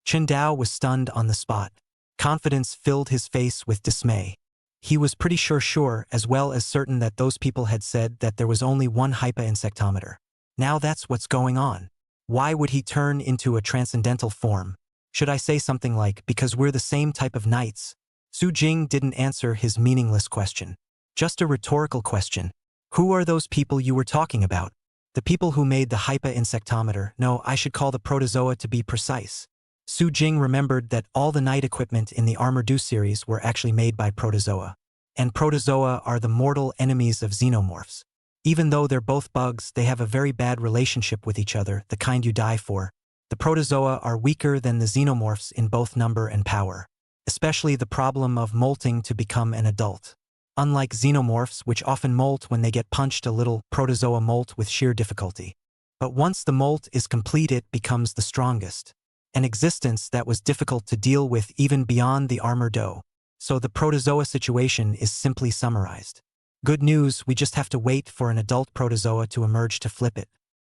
Chen Dao was stunned on the spot. Confidence filled his face with dismay. He was pretty sure as well as certain that those people had said that there was only one Hypa insectometer. Now that's what's going on. Why would he turn into a transcendental form? Should I say something like, because we're the same type of knights? Su Jing didn't answer his meaningless question. Just a rhetorical question. Who are those people you were talking about? The people who made the Hypa insectometer. No, I should call the protozoa to be precise. Su Jing remembered that all the knight equipment in the Armor Dew series were actually made by protozoa. And protozoa are the mortal enemies of xenomorphs. Even though they're both bugs, they have a very bad relationship with each other, the kind you die for. The protozoa are weaker than the xenomorphs in both number and power. Especially the problem of molting to become an adult. Unlike xenomorphs, which often molt when they get punched a little, protozoa molt with sheer difficulty. But once the molt is complete, it becomes the strongest. An existence that was difficult to deal with even beyond the Armor Dew. So the protozoa situation is simply summarized. Good news, we just have to wait for an adult protozoa to emerge to flip it.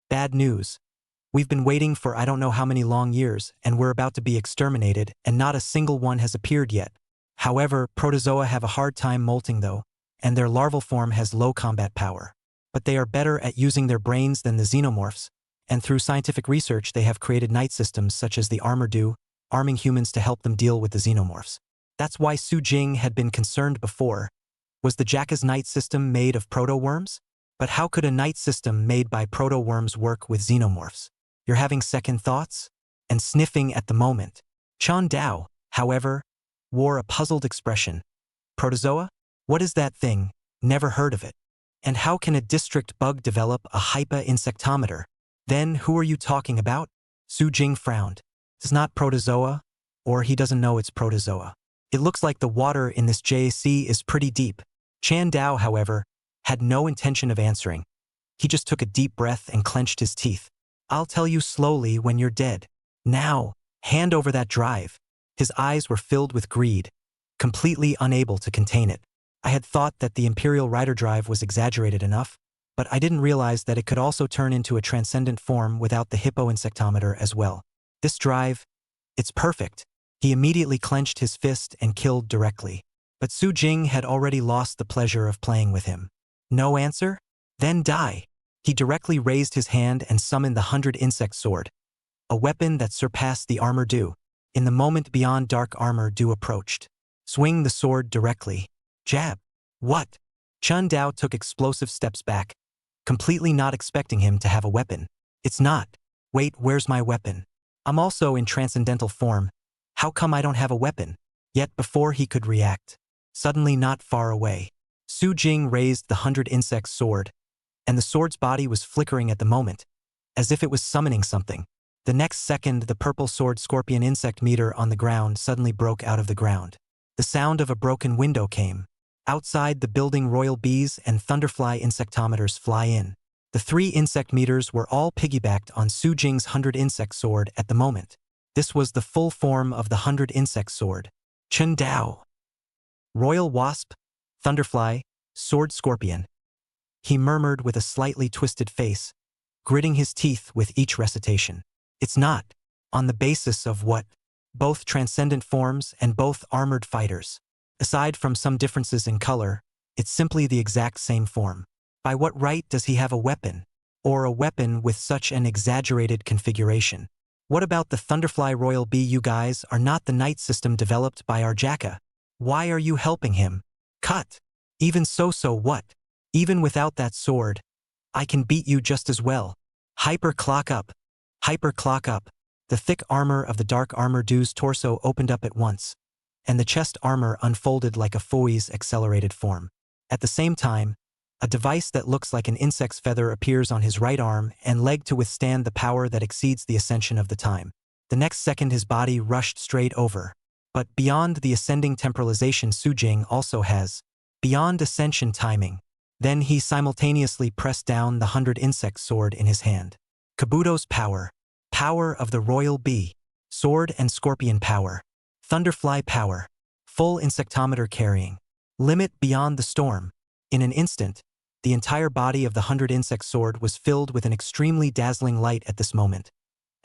Bad news. We've been waiting for I don't know how many long years, and we're about to be exterminated, and not a single one has appeared yet. However, protozoa have a hard time molting though, and their larval form has low combat power. But they are better at using their brains than the xenomorphs, and through scientific research they have created knight systems such as the Armor Dew, arming humans to help them deal with the xenomorphs. That's why Su Jing had been concerned before. Was the Jacka's knight system made of proto-worms? But how could a knight system made by proto-worms work with xenomorphs? You're having second thoughts? And sniffing at the moment. Chan Dao, however, wore a puzzled expression. Protozoa? What is that thing? Never heard of it. And how can a district bug develop a Hypa insectometer? Then who are you talking about? Su Jing frowned. It's not protozoa, or he doesn't know it's protozoa. It looks like the water in this JC is pretty deep. Chan Dao, however, had no intention of answering. He just took a deep breath and clenched his teeth. I'll tell you slowly when you're dead. Now, hand over that drive. His eyes were filled with greed, completely unable to contain it. I had thought that the Imperial Rider Drive was exaggerated enough, but I didn't realize that it could also turn into a transcendent form without the hippo insectometer as well. This drive, it's perfect. He immediately clenched his fist and killed directly. But Su Jing had already lost the pleasure of playing with him. No answer? Then die. He directly raised his hand and summoned the 100 insect sword, a weapon that surpassed the armor due. In the moment beyond dark armor due approached. Swing the sword directly. Jab. What? Chun Dao took explosive steps back, completely not expecting him to have a weapon. It's not. Wait, where's my weapon? I'm also in transcendental form. How come I don't have a weapon? Yet before he could react, suddenly not far away, Su Jing raised the 100 insect sword, and the sword's body was flickering at the moment, as if it was summoning something. The next second, the purple sword scorpion insect meter on the ground suddenly broke out of the ground. The sound of a broken window came. Outside the building, royal bees and thunderfly insectometers fly in. The 3 insect meters were all piggybacked on Su Jing's 100 insect sword at the moment. This was the full form of the 100 insect sword. Chun Dao. Royal wasp, thunderfly, sword scorpion. He murmured with a slightly twisted face, gritting his teeth with each recitation. It's not. On the basis of what? Both transcendent forms and both armored fighters. Aside from some differences in color, it's simply the exact same form. By what right does he have a weapon? Or a weapon with such an exaggerated configuration? What about the Thunderfly Royal Bee? You guys are not the night system developed by our Jaka. Why are you helping him? Cut. Even so what? Even without that sword, I can beat you just as well. Hyper clock up. Hyper clock up. The thick armor of the dark armor due's torso opened up at once, and the chest armor unfolded like a foe's accelerated form. At the same time, a device that looks like an insect's feather appears on his right arm and leg to withstand the power that exceeds the ascension of the time. The next second his body rushed straight over. But beyond the ascending temporalization Su Jing also has, beyond ascension timing. Then he simultaneously pressed down the 100 insect sword in his hand. Kabuto's power. Power of the royal bee. Sword and scorpion power. Thunderfly power. Full insectometer carrying. Limit beyond the storm. In an instant, the entire body of the 100 insect sword was filled with an extremely dazzling light at this moment,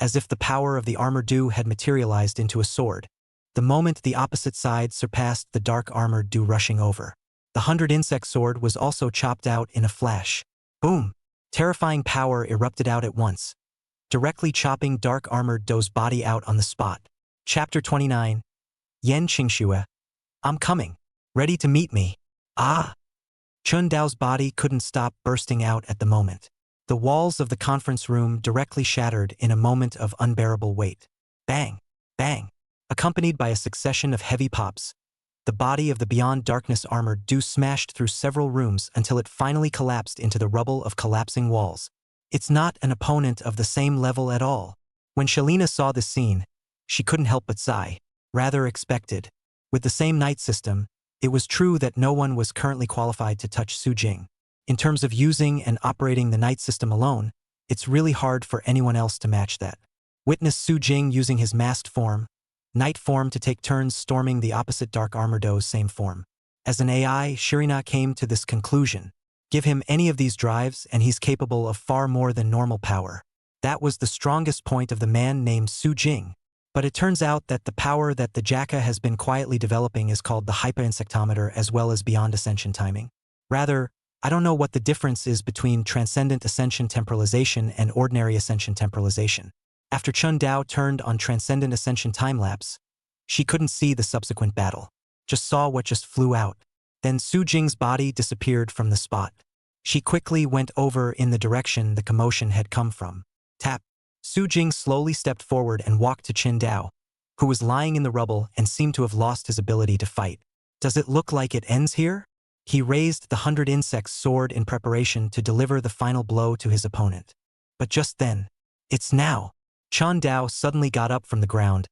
as if the power of the armor due had materialized into a sword. The moment the opposite side surpassed the dark armor due rushing over. The 100 insect sword was also chopped out in a flash. Boom! Terrifying power erupted out at once, directly chopping dark armored due's body out on the spot. Chapter 29. Yen Qingxue. I'm coming. Ready to meet me. Ah! Chun Dao's body couldn't stop bursting out at the moment. The walls of the conference room directly shattered in a moment of unbearable weight. Bang! Bang! Accompanied by a succession of heavy pops, the body of the Beyond Darkness armor due smashed through several rooms until it finally collapsed into the rubble of collapsing walls. It's not an opponent of the same level at all. When Shalina saw this scene, she couldn't help but sigh. Rather expected. With the same night system, it was true that no one was currently qualified to touch Su Jing. In terms of using and operating the night system alone, it's really hard for anyone else to match that. Witness Su Jing using his masked form, night form, to take turns storming the opposite dark armor due's same form. As an AI, Shirina came to this conclusion. Give him any of these drives and he's capable of far more than normal power. That was the strongest point of the man named Su Jing. But it turns out that the power that the Jaka has been quietly developing is called the hyper-insectometer as well as beyond ascension timing. Rather, I don't know what the difference is between transcendent ascension temporalization and ordinary ascension temporalization. After Chun Dao turned on transcendent ascension time-lapse, she couldn't see the subsequent battle, just saw what just flew out. Then Su Jing's body disappeared from the spot. She quickly went over in the direction the commotion had come from. Tap. Su Jing slowly stepped forward and walked to Chun Dao, who was lying in the rubble and seemed to have lost his ability to fight. Does it look like it ends here? He raised the 100 insect sword in preparation to deliver the final blow to his opponent. But just then, it's now. Chun Dao suddenly got up from the ground.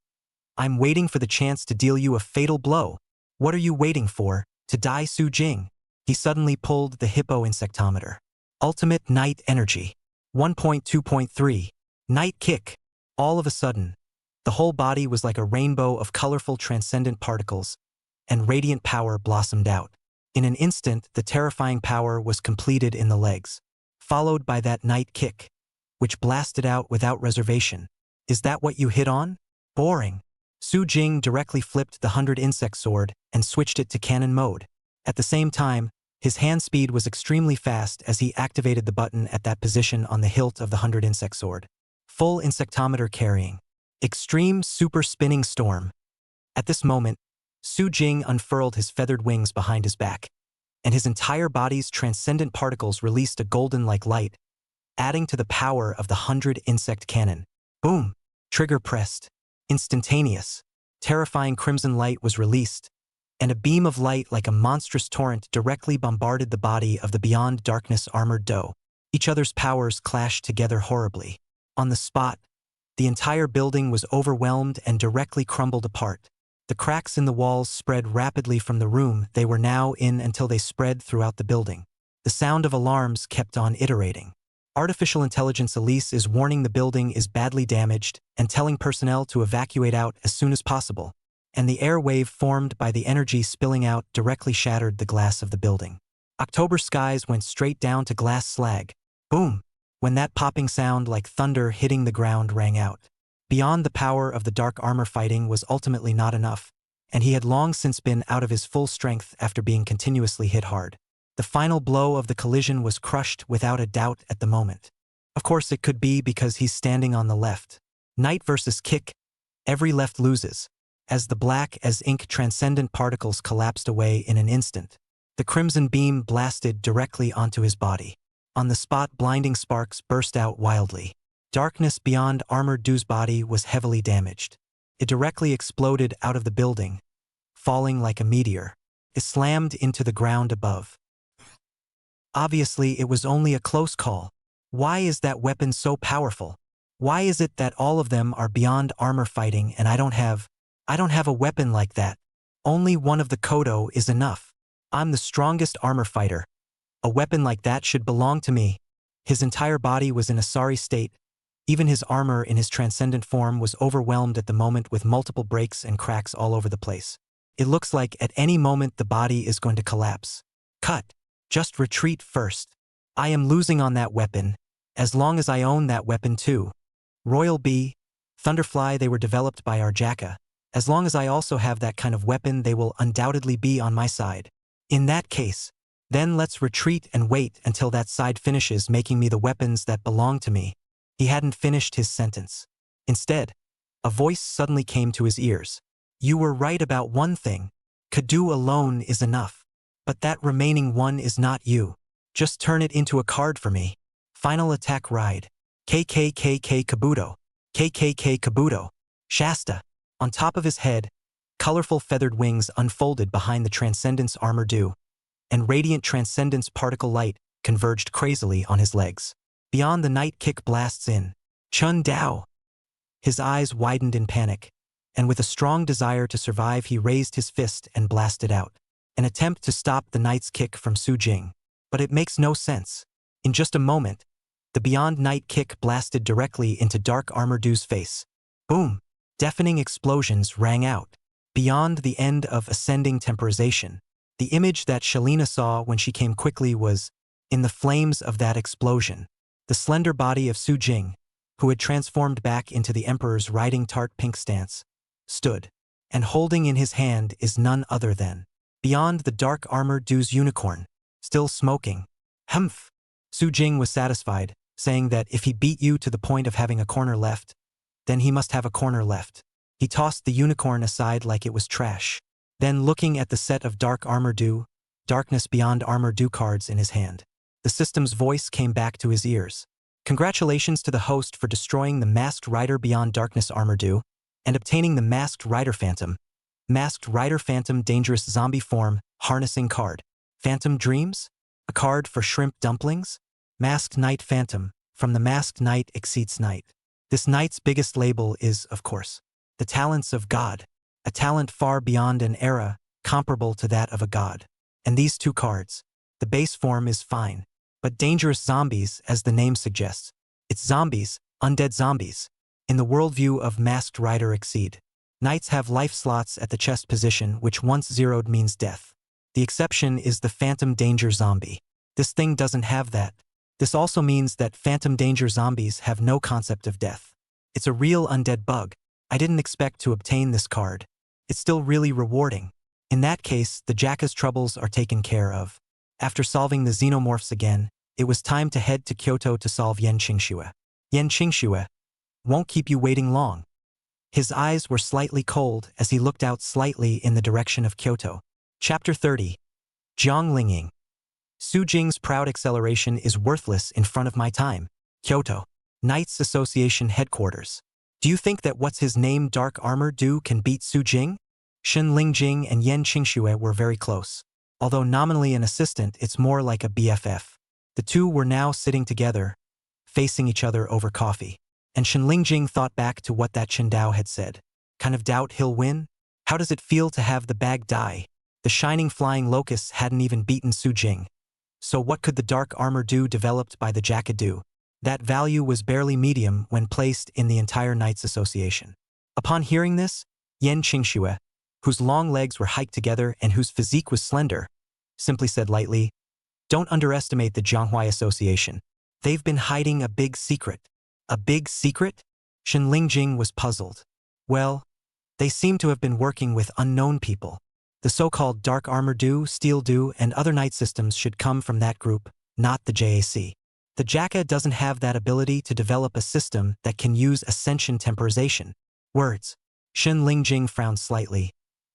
I'm waiting for the chance to deal you a fatal blow. What are you waiting for? To die, Su Jing? He suddenly pulled the hippo insectometer. Ultimate Night Energy. 1.2.3. Night Kick. All of a sudden, the whole body was like a rainbow of colorful transcendent particles, and radiant power blossomed out. In an instant, the terrifying power was completed in the legs, followed by that Night Kick, which blasted out without reservation. Is that what you hit on? Boring. Su Jing directly flipped the 100 insect sword and switched it to cannon mode. At the same time, His hand speed was extremely fast as he activated the button at that position on the hilt of the 100 insect sword. Full insectometer carrying. Extreme super spinning storm. At this moment, Su Jing unfurled his feathered wings behind his back, and his entire body's transcendent particles released a golden-like light, adding to the power of the 100 insect cannon. Boom! Trigger pressed. Instantaneous. Terrifying crimson light was released, and a beam of light like a monstrous torrent directly bombarded the body of the Beyond Darkness armored doe. Each other's powers clashed together horribly. On the spot, the entire building was overwhelmed and directly crumbled apart. The cracks in the walls spread rapidly from the room they were now in until they spread throughout the building. The sound of alarms kept on iterating. Artificial Intelligence Elise is warning the building is badly damaged and telling personnel to evacuate out as soon as possible, and the air wave formed by the energy spilling out directly shattered the glass of the building. October skies went straight down to glass slag. Boom! When that popping sound like thunder hitting the ground rang out. Beyond the power of the dark armor fighting was ultimately not enough, and he had long since been out of his full strength after being continuously hit hard. The final blow of the collision was crushed without a doubt at the moment. Of course it could be because he's standing on the left. Knight versus kick. Every left loses. As the black as ink transcendent particles collapsed away in an instant, the crimson beam blasted directly onto his body. On the spot, blinding sparks burst out wildly. Darkness Beyond Armored Do's body was heavily damaged. It directly exploded out of the building, falling like a meteor. It slammed into the ground above. Obviously, it was only a close call. Why is that weapon so powerful? Why is it that all of them are beyond armor fighting and I don't have a weapon like that? Only one of the Kodo is enough. I'm the strongest armor fighter. A weapon like that should belong to me. His entire body was in a sorry state. Even his armor in his transcendent form was overwhelmed at the moment with multiple breaks and cracks all over the place. It looks like at any moment the body is going to collapse. Cut. Just retreat first. I am losing on that weapon, as long as I own that weapon too. Royal Bee, Thunderfly, they were developed by Arjaka. As long as I also have that kind of weapon, they will undoubtedly be on my side. In that case, then let's retreat and wait until that side finishes making me the weapons that belong to me. He hadn't finished his sentence. Instead, a voice suddenly came to his ears. You were right about one thing. Kadu alone is enough. But that remaining one is not you. Just turn it into a card for me. Final attack ride. KKKK Kabuto. KKK Kabuto. Shasta. On top of his head, colorful feathered wings unfolded behind the Transcendence Armor Do, and radiant Transcendence particle light converged crazily on his legs. Beyond the night kick blasts in. Chun Dao. His eyes widened in panic, and with a strong desire to survive he raised his fist and blasted out. An attempt to stop the knight's kick from Su Jing. But it makes no sense. In just a moment, the Beyond Night kick blasted directly into Dark Armor Do's face. Boom! Deafening explosions rang out. Beyond the end of ascending temporization, the image that Shalina saw when she came quickly was, in the flames of that explosion, the slender body of Su Jing, who had transformed back into the Emperor's riding tart pink stance, stood, and holding in his hand is none other than Beyond the Dark Armor Do's unicorn, still smoking. Humph! Su Jing was satisfied, saying that if he beat you to the point of having a corner left, then he must have a corner left. He tossed the unicorn aside like it was trash. Then looking at the set of Dark Armor Do, Darkness Beyond Armor Do cards in his hand, the system's voice came back to his ears. Congratulations to the host for destroying the Masked Rider Beyond Darkness Armor Do, and obtaining the Masked Rider Phantom. Masked Rider Phantom Dangerous Zombie Form, Harnessing Card. Phantom Dreams? A card for shrimp dumplings? Masked Knight Phantom, from the Masked Knight Exceeds Knight. This knight's biggest label is, of course, the talents of God, a talent far beyond an era comparable to that of a god. And these two cards, the base form is fine, but Dangerous Zombies, as the name suggests. It's zombies, undead zombies. In the worldview of Masked Rider Exceed, knights have life slots at the chest position which once zeroed means death. The exception is the Phantom Danger Zombie. This thing doesn't have that. This also means that Phantom Danger Zombies have no concept of death. It's a real undead bug. I didn't expect to obtain this card. It's still really rewarding. In that case, the Jacka's troubles are taken care of. After solving the xenomorphs again, it was time to head to Kyoto to solve Yen Qingxue. Yen Qingxue won't keep you waiting long. His eyes were slightly cold as he looked out slightly in the direction of Kyoto. Chapter 30. Jiang Lingying. Su Jing's proud acceleration is worthless in front of my time. Kyoto. Knights Association Headquarters. Do you think that what's his name Dark Armor Do can beat Su Jing? Shen Lingjing and Yen Qingxue were very close. Although nominally an assistant, it's more like a BFF. The two were now sitting together, facing each other over coffee. And Shen Lingjing thought back to what that Chen Dao had said. Kind of doubt he'll win? How does it feel to have the bag die? The shining flying locusts hadn't even beaten Su Jing. So what could the dark armor do developed by the Jacka do? That value was barely medium when placed in the entire Knights Association. Upon hearing this, Yen Qingxue, whose long legs were hiked together and whose physique was slender, simply said lightly, "Don't underestimate the Manhwa Association. They've been hiding a big secret." A big secret? Shen Lingjing was puzzled. Well, they seem to have been working with unknown people. The so-called Dark Armor Do, Steel Do, and other Knight systems should come from that group, not the JAC. The Jacka doesn't have that ability to develop a system that can use ascension temporization. Words. Shen Lingjing frowned slightly.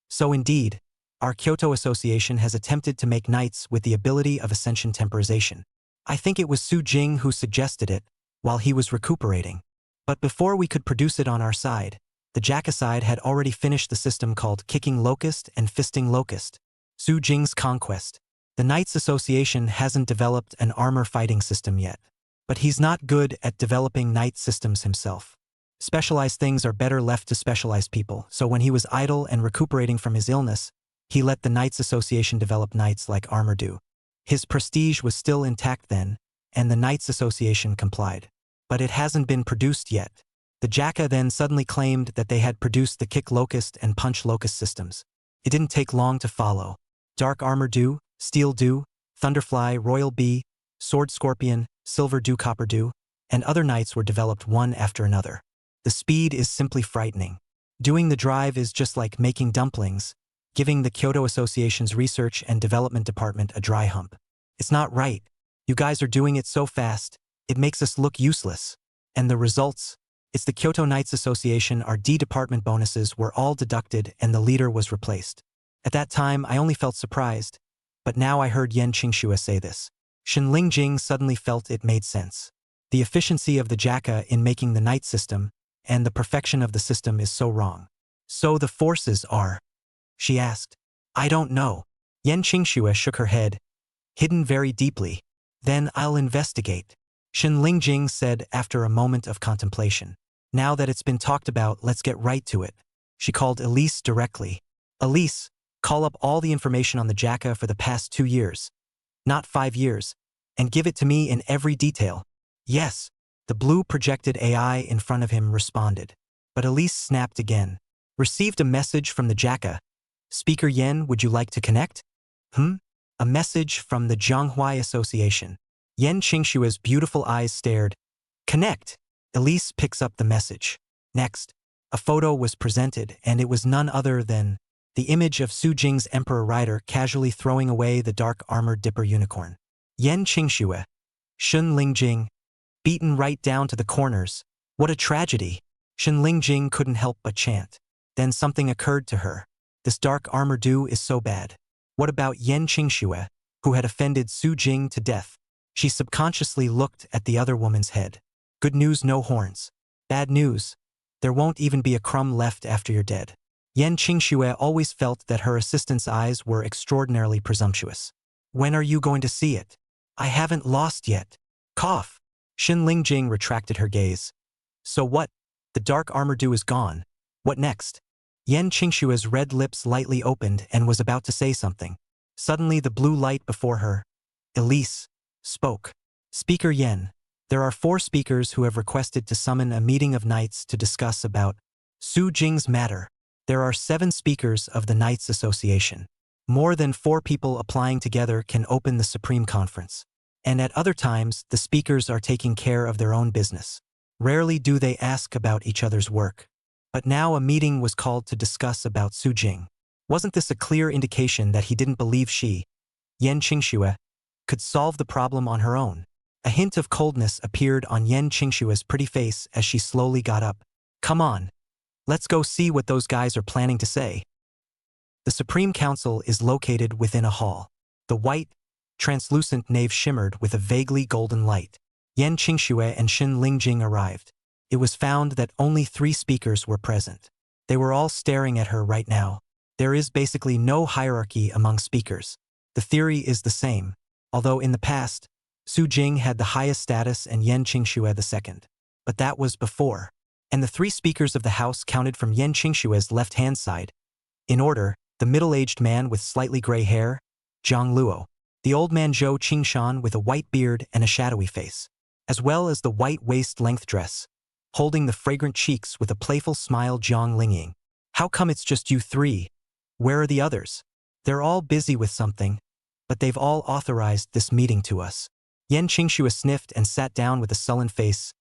So indeed, our Kyoto Association has attempted to make knights with the ability of ascension temporization. I think it was Su Jing who suggested it, while he was recuperating. But before we could produce it on our side, the Jacka side had already finished the system called Kicking Locust and Fisting Locust. Su Jing's conquest. The Knights Association hasn't developed an armor fighting system yet. But he's not good at developing knight systems himself. Specialized things are better left to specialized people, so when he was idle and recuperating from his illness, he let the Knights Association develop knights like Armor Do. His prestige was still intact then, and the Knights Association complied. But it hasn't been produced yet. The Jacka then suddenly claimed that they had produced the Kick Locust and Punch Locust systems. It didn't take long to follow. Dark Armor Do, Steel Do, Thunderfly, Royal Bee, Sword Scorpion, Silver Do, Copper Do, and other knights were developed one after another. The speed is simply frightening. Doing the drive is just like making dumplings, giving the Kyoto Association's Research and Development Department a dry hump. It's not right. You guys are doing it so fast, it makes us look useless. And the results? It's the Kyoto Knights Association, our D department bonuses were all deducted and the leader was replaced. At that time, I only felt surprised. But now I heard Yen Qingxue say this. Shen Lingjing suddenly felt it made sense. The efficiency of the Jacka in making the knight system and the perfection of the system is so wrong. So the forces are? She asked. I don't know. Yen Qingxue shook her head, hidden very deeply. Then I'll investigate. Shen Lingjing said after a moment of contemplation. Now that it's been talked about, let's get right to it. She called Elise directly. Elise, call up all the information on the Jacka for the past 2 years. Not 5 years. And give it to me in every detail. Yes. The blue projected AI in front of him responded. But Elise snapped again. Received a message from the Jacka. Speaker Yen, would you like to connect? A message from the Manhwa Association. Yen Qingxue's beautiful eyes stared. Connect. Elise picks up the message. Next, a photo was presented, and it was none other than the image of Su Jing's Emperor rider casually throwing away the dark armored dipper unicorn. Yen Qingxue. Shen Lingjing. Beaten right down to the corners. What a tragedy. Shen Lingjing couldn't help but chant. Then something occurred to her. This dark armor Do is so bad. What about Yen Qingxue, who had offended Su Jing to death? She subconsciously looked at the other woman's head. Good news, no horns. Bad news. There won't even be a crumb left after you're dead. Yen Qingxue always felt that her assistant's eyes were extraordinarily presumptuous. When are you going to see it? I haven't lost yet. Cough. Shen Lingjing retracted her gaze. So what? The dark armor Do is gone. What next? Yen Qingxue's red lips lightly opened and was about to say something. Suddenly the blue light before her. Elise spoke. Speaker Yen, there are 4 speakers who have requested to summon a meeting of knights to discuss about Su Jing's matter. There are 7 speakers of the Knights Association. More than 4 people applying together can open the Supreme Conference. And at other times, the speakers are taking care of their own business. Rarely do they ask about each other's work. But now a meeting was called to discuss about Su Jing. Wasn't this a clear indication that he didn't believe she, Yen Qingxue, could solve the problem on her own. A hint of coldness appeared on Yen Qingshua's pretty face as she slowly got up. Come on. Let's go see what those guys are planning to say. The Supreme Council is located within a hall. The white, translucent nave shimmered with a vaguely golden light. Yen Qingxue and Shin Lingjing arrived. It was found that only 3 speakers were present. They were all staring at her right now. There is basically no hierarchy among speakers. The theory is the same, although in the past, Su Jing had the highest status and Yen Qingxue the second. But that was before. And the 3 speakers of the house counted from Yen Qingxue's left-hand side. In order, the middle-aged man with slightly gray hair, Zhang Luo, the old man Zhou Qingshan with a white beard and a shadowy face, as well as the white waist-length dress, holding the fragrant cheeks with a playful smile Jiang Lingying. How come it's just you 3? Where are the others? They're all busy with something, but they've all authorized this meeting to us. Yen Qingxue sniffed and sat down with a sullen face.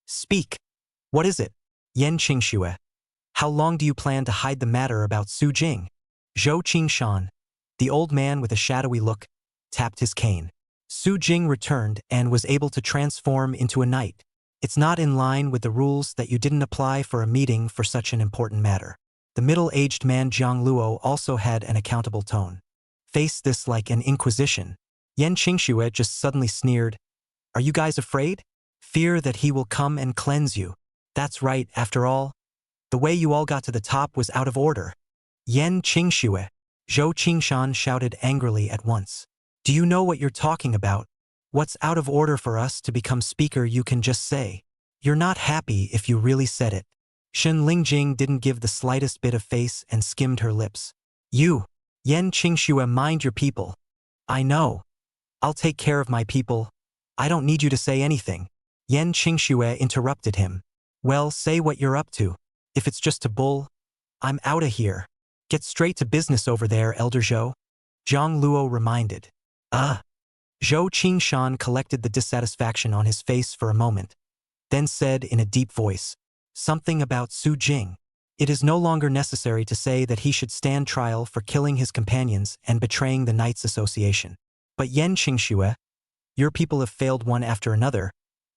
Speak. What is it? Yen Qingxue. How long do you plan to hide the matter about Su Jing? Zhou Qingshan, the old man with a shadowy look, tapped his cane. Su Jing returned and was able to transform into a knight. It's not in line with the rules that you didn't apply for a meeting for such an important matter. The middle-aged man Jiang Luo also had an accountable tone. Face this like an inquisition. Yen Qingxue just suddenly sneered. Are you guys afraid? Fear that he will come and cleanse you. That's right, after all. The way you all got to the top was out of order. Yen Qingxue, Zhou Qingshan shouted angrily at once. Do you know what you're talking about? What's out of order for us to become speaker you can just say. You're not happy if you really said it. Shin Lingjing didn't give the slightest bit of face and skimmed her lips. You, Yen Qingxue, mind your people. I know. I'll take care of my people. I don't need you to say anything. Yen Qingxue interrupted him. Well, say what you're up to. If it's just to bull, I'm outta here. Get straight to business over there, Elder Zhou. Zhang Luo reminded. Zhou Qingshan collected the dissatisfaction on his face for a moment, then said in a deep voice, something about Su Jing. It is no longer necessary to say that he should stand trial for killing his companions and betraying the Knights Association. But Yen Qingxue, your people have failed one after another.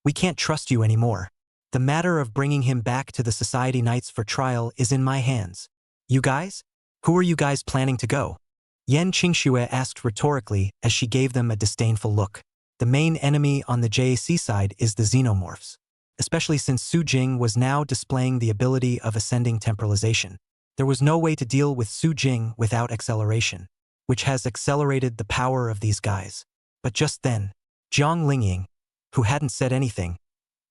We can't trust you anymore. The matter of bringing him back to the Society Knights for trial is in my hands. You guys? Who are you guys planning to go? Yen Qingxue asked rhetorically as she gave them a disdainful look. The main enemy on the JAC side is the xenomorphs, especially since Su Jing was now displaying the ability of ascending temporalization. There was no way to deal with Su Jing without acceleration, which has accelerated the power of these guys. But just then, Jiang Lingying, who hadn't said anything,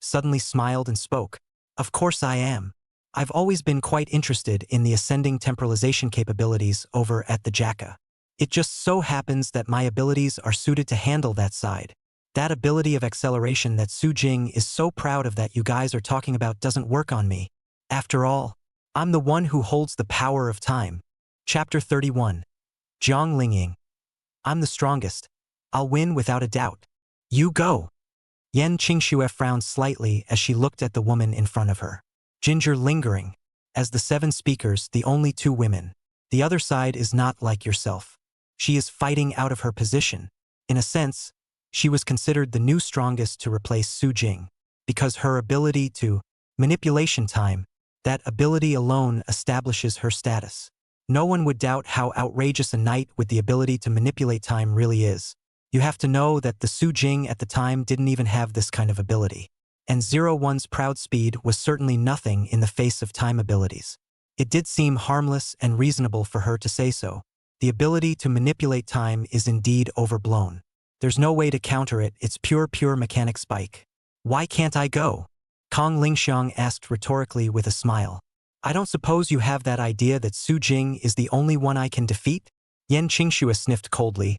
suddenly smiled and spoke. Of course I am. I've always been quite interested in the ascending temporalization capabilities over at the JACA. It just so happens that my abilities are suited to handle that side. That ability of acceleration that Su Jing is so proud of that you guys are talking about doesn't work on me. After all, I'm the one who holds the power of time. Chapter 31. Jiang Lingying. I'm the strongest. I'll win without a doubt. You go. Yen Qingxue frowned slightly as she looked at the woman in front of her. Ginger lingering. As the 7 speakers, the only 2 women. The other side is not like yourself. She is fighting out of her position. In a sense, she was considered the new strongest to replace Su Jing, because her ability to manipulation time, that ability alone establishes her status. No one would doubt how outrageous a knight with the ability to manipulate time really is. You have to know that the Su Jing at the time didn't even have this kind of ability. And 01's proud speed was certainly nothing in the face of time abilities. It did seem harmless and reasonable for her to say so. The ability to manipulate time is indeed overblown. There's no way to counter it, it's pure mechanic spike. Why can't I go? Kong Lingxiang asked rhetorically with a smile. I don't suppose you have that idea that Su Jing is the only one I can defeat? Yen Qingxue sniffed coldly.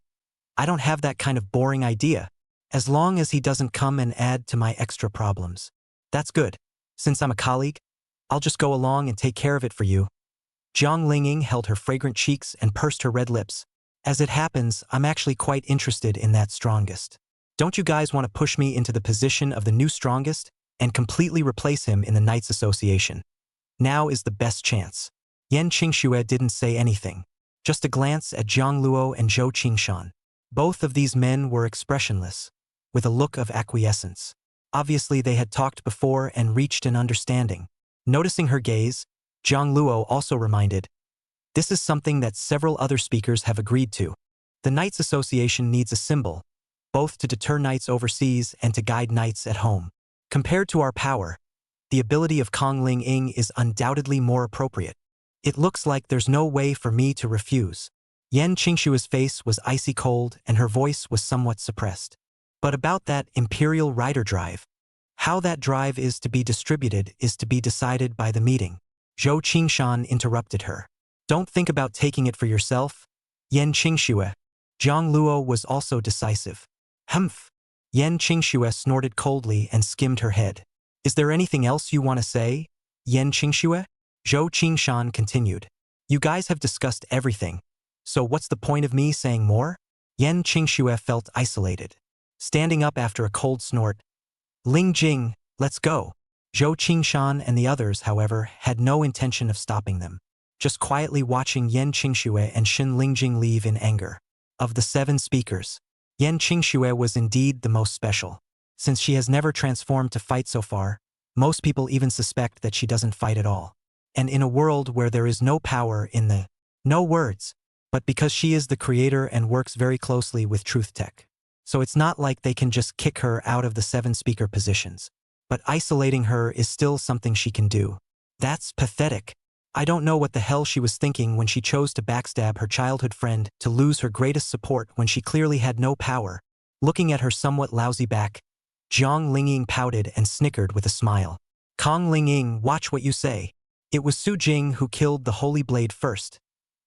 I don't have that kind of boring idea. As long as he doesn't come and add to my extra problems. That's good. Since I'm a colleague, I'll just go along and take care of it for you. Jiang Lingying held her fragrant cheeks and pursed her red lips. As it happens, I'm actually quite interested in that strongest. Don't you guys want to push me into the position of the new strongest and completely replace him in the Knights Association? Now is the best chance. Yen Qingxue didn't say anything. Just a glance at Zhang Luo and Zhou Qingshan. Both of these men were expressionless, with a look of acquiescence. Obviously they had talked before and reached an understanding. Noticing her gaze, Zhang Luo also reminded, "This is something that several other speakers have agreed to. The Knights Association needs a symbol, both to deter knights overseas and to guide knights at home. Compared to our power, the ability of Kong Ling Ying is undoubtedly more appropriate. It looks like there's no way for me to refuse." Yan Qingshua's face was icy cold and her voice was somewhat suppressed. But about that Imperial Rider Drive, how that drive is to be distributed is to be decided by the meeting. Zhou Qingshan interrupted her. "Don't think about taking it for yourself, Yan Qingxue." Zhang Luo was also decisive. "Humph." Yan Qingxue snorted coldly and skimmed her head. "Is there anything else you want to say, Yan Qingxue?" Zhou Qingshan continued. "You guys have discussed everything. So what's the point of me saying more?" Yan Qingxue felt isolated. Standing up after a cold snort, "Ling Jing, let's go." Zhou Qingshan and the others, however, had no intention of stopping them, just quietly watching Yan Qingxue and Xin Lingjing leave in anger. Of the 7 speakers, Yan Qingxue was indeed the most special. Since she has never transformed to fight so far, most people even suspect that she doesn't fight at all. And in a world where there is no power in the no words, but because she is the creator and works very closely with Truth Tech. So it's not like they can just kick her out of the 7 speaker positions. But isolating her is still something she can do. That's pathetic. I don't know what the hell she was thinking when she chose to backstab her childhood friend to lose her greatest support when she clearly had no power. Looking at her somewhat lousy back, Zhang Lingying pouted and snickered with a smile. "Kong Lingying, watch what you say. It was Su Jing who killed the Holy Blade first,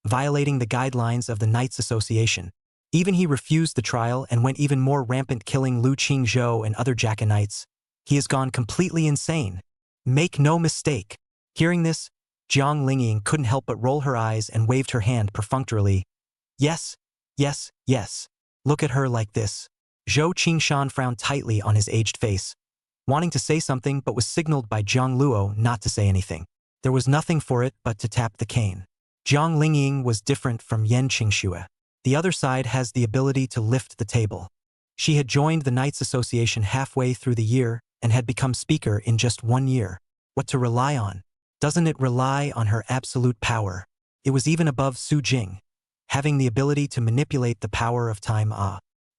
violating the guidelines of the Knights Association. Even he refused the trial and went even more rampant, killing Lu Qingzhou and other Jacka Knights. He has gone completely insane. Make no mistake." Hearing this, Zhang Lingying couldn't help but roll her eyes and waved her hand perfunctorily. "Yes, yes, yes. Look at her like this." Zhou Qingshan frowned tightly on his aged face, wanting to say something but was signaled by Zhang Luo not to say anything. There was nothing for it but to tap the cane. Zhang Lingying was different from Yan Qingxue. The other side has the ability to lift the table. She had joined the Knights Association halfway through the year and had become speaker in just 1 year. What to rely on? Doesn't it rely on her absolute power? It was even above Su Jing, having the ability to manipulate the power of time.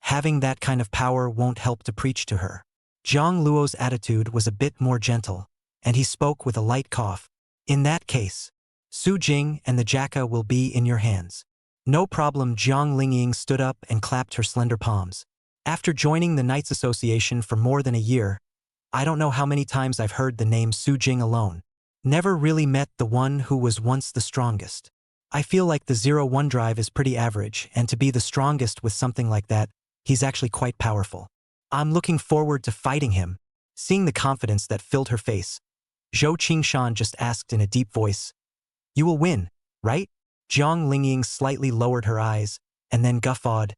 Having that kind of power won't help to preach to her. Zhang Luo's attitude was a bit more gentle, and he spoke with a light cough. "In that case, Su Jing and the Jacka will be in your hands." "No problem." Zhang Lingying stood up and clapped her slender palms. "After joining the Knights Association for more than a year, I don't know how many times I've heard the name Su Jing alone. Never really met the one who was once the strongest. I feel like the 01 drive is pretty average, and to be the strongest with something like that, he's actually quite powerful. I'm looking forward to fighting him." Seeing the confidence that filled her face, Zhou Qingshan just asked in a deep voice, "You will win, right?" Zhang Lingying slightly lowered her eyes, and then guffawed.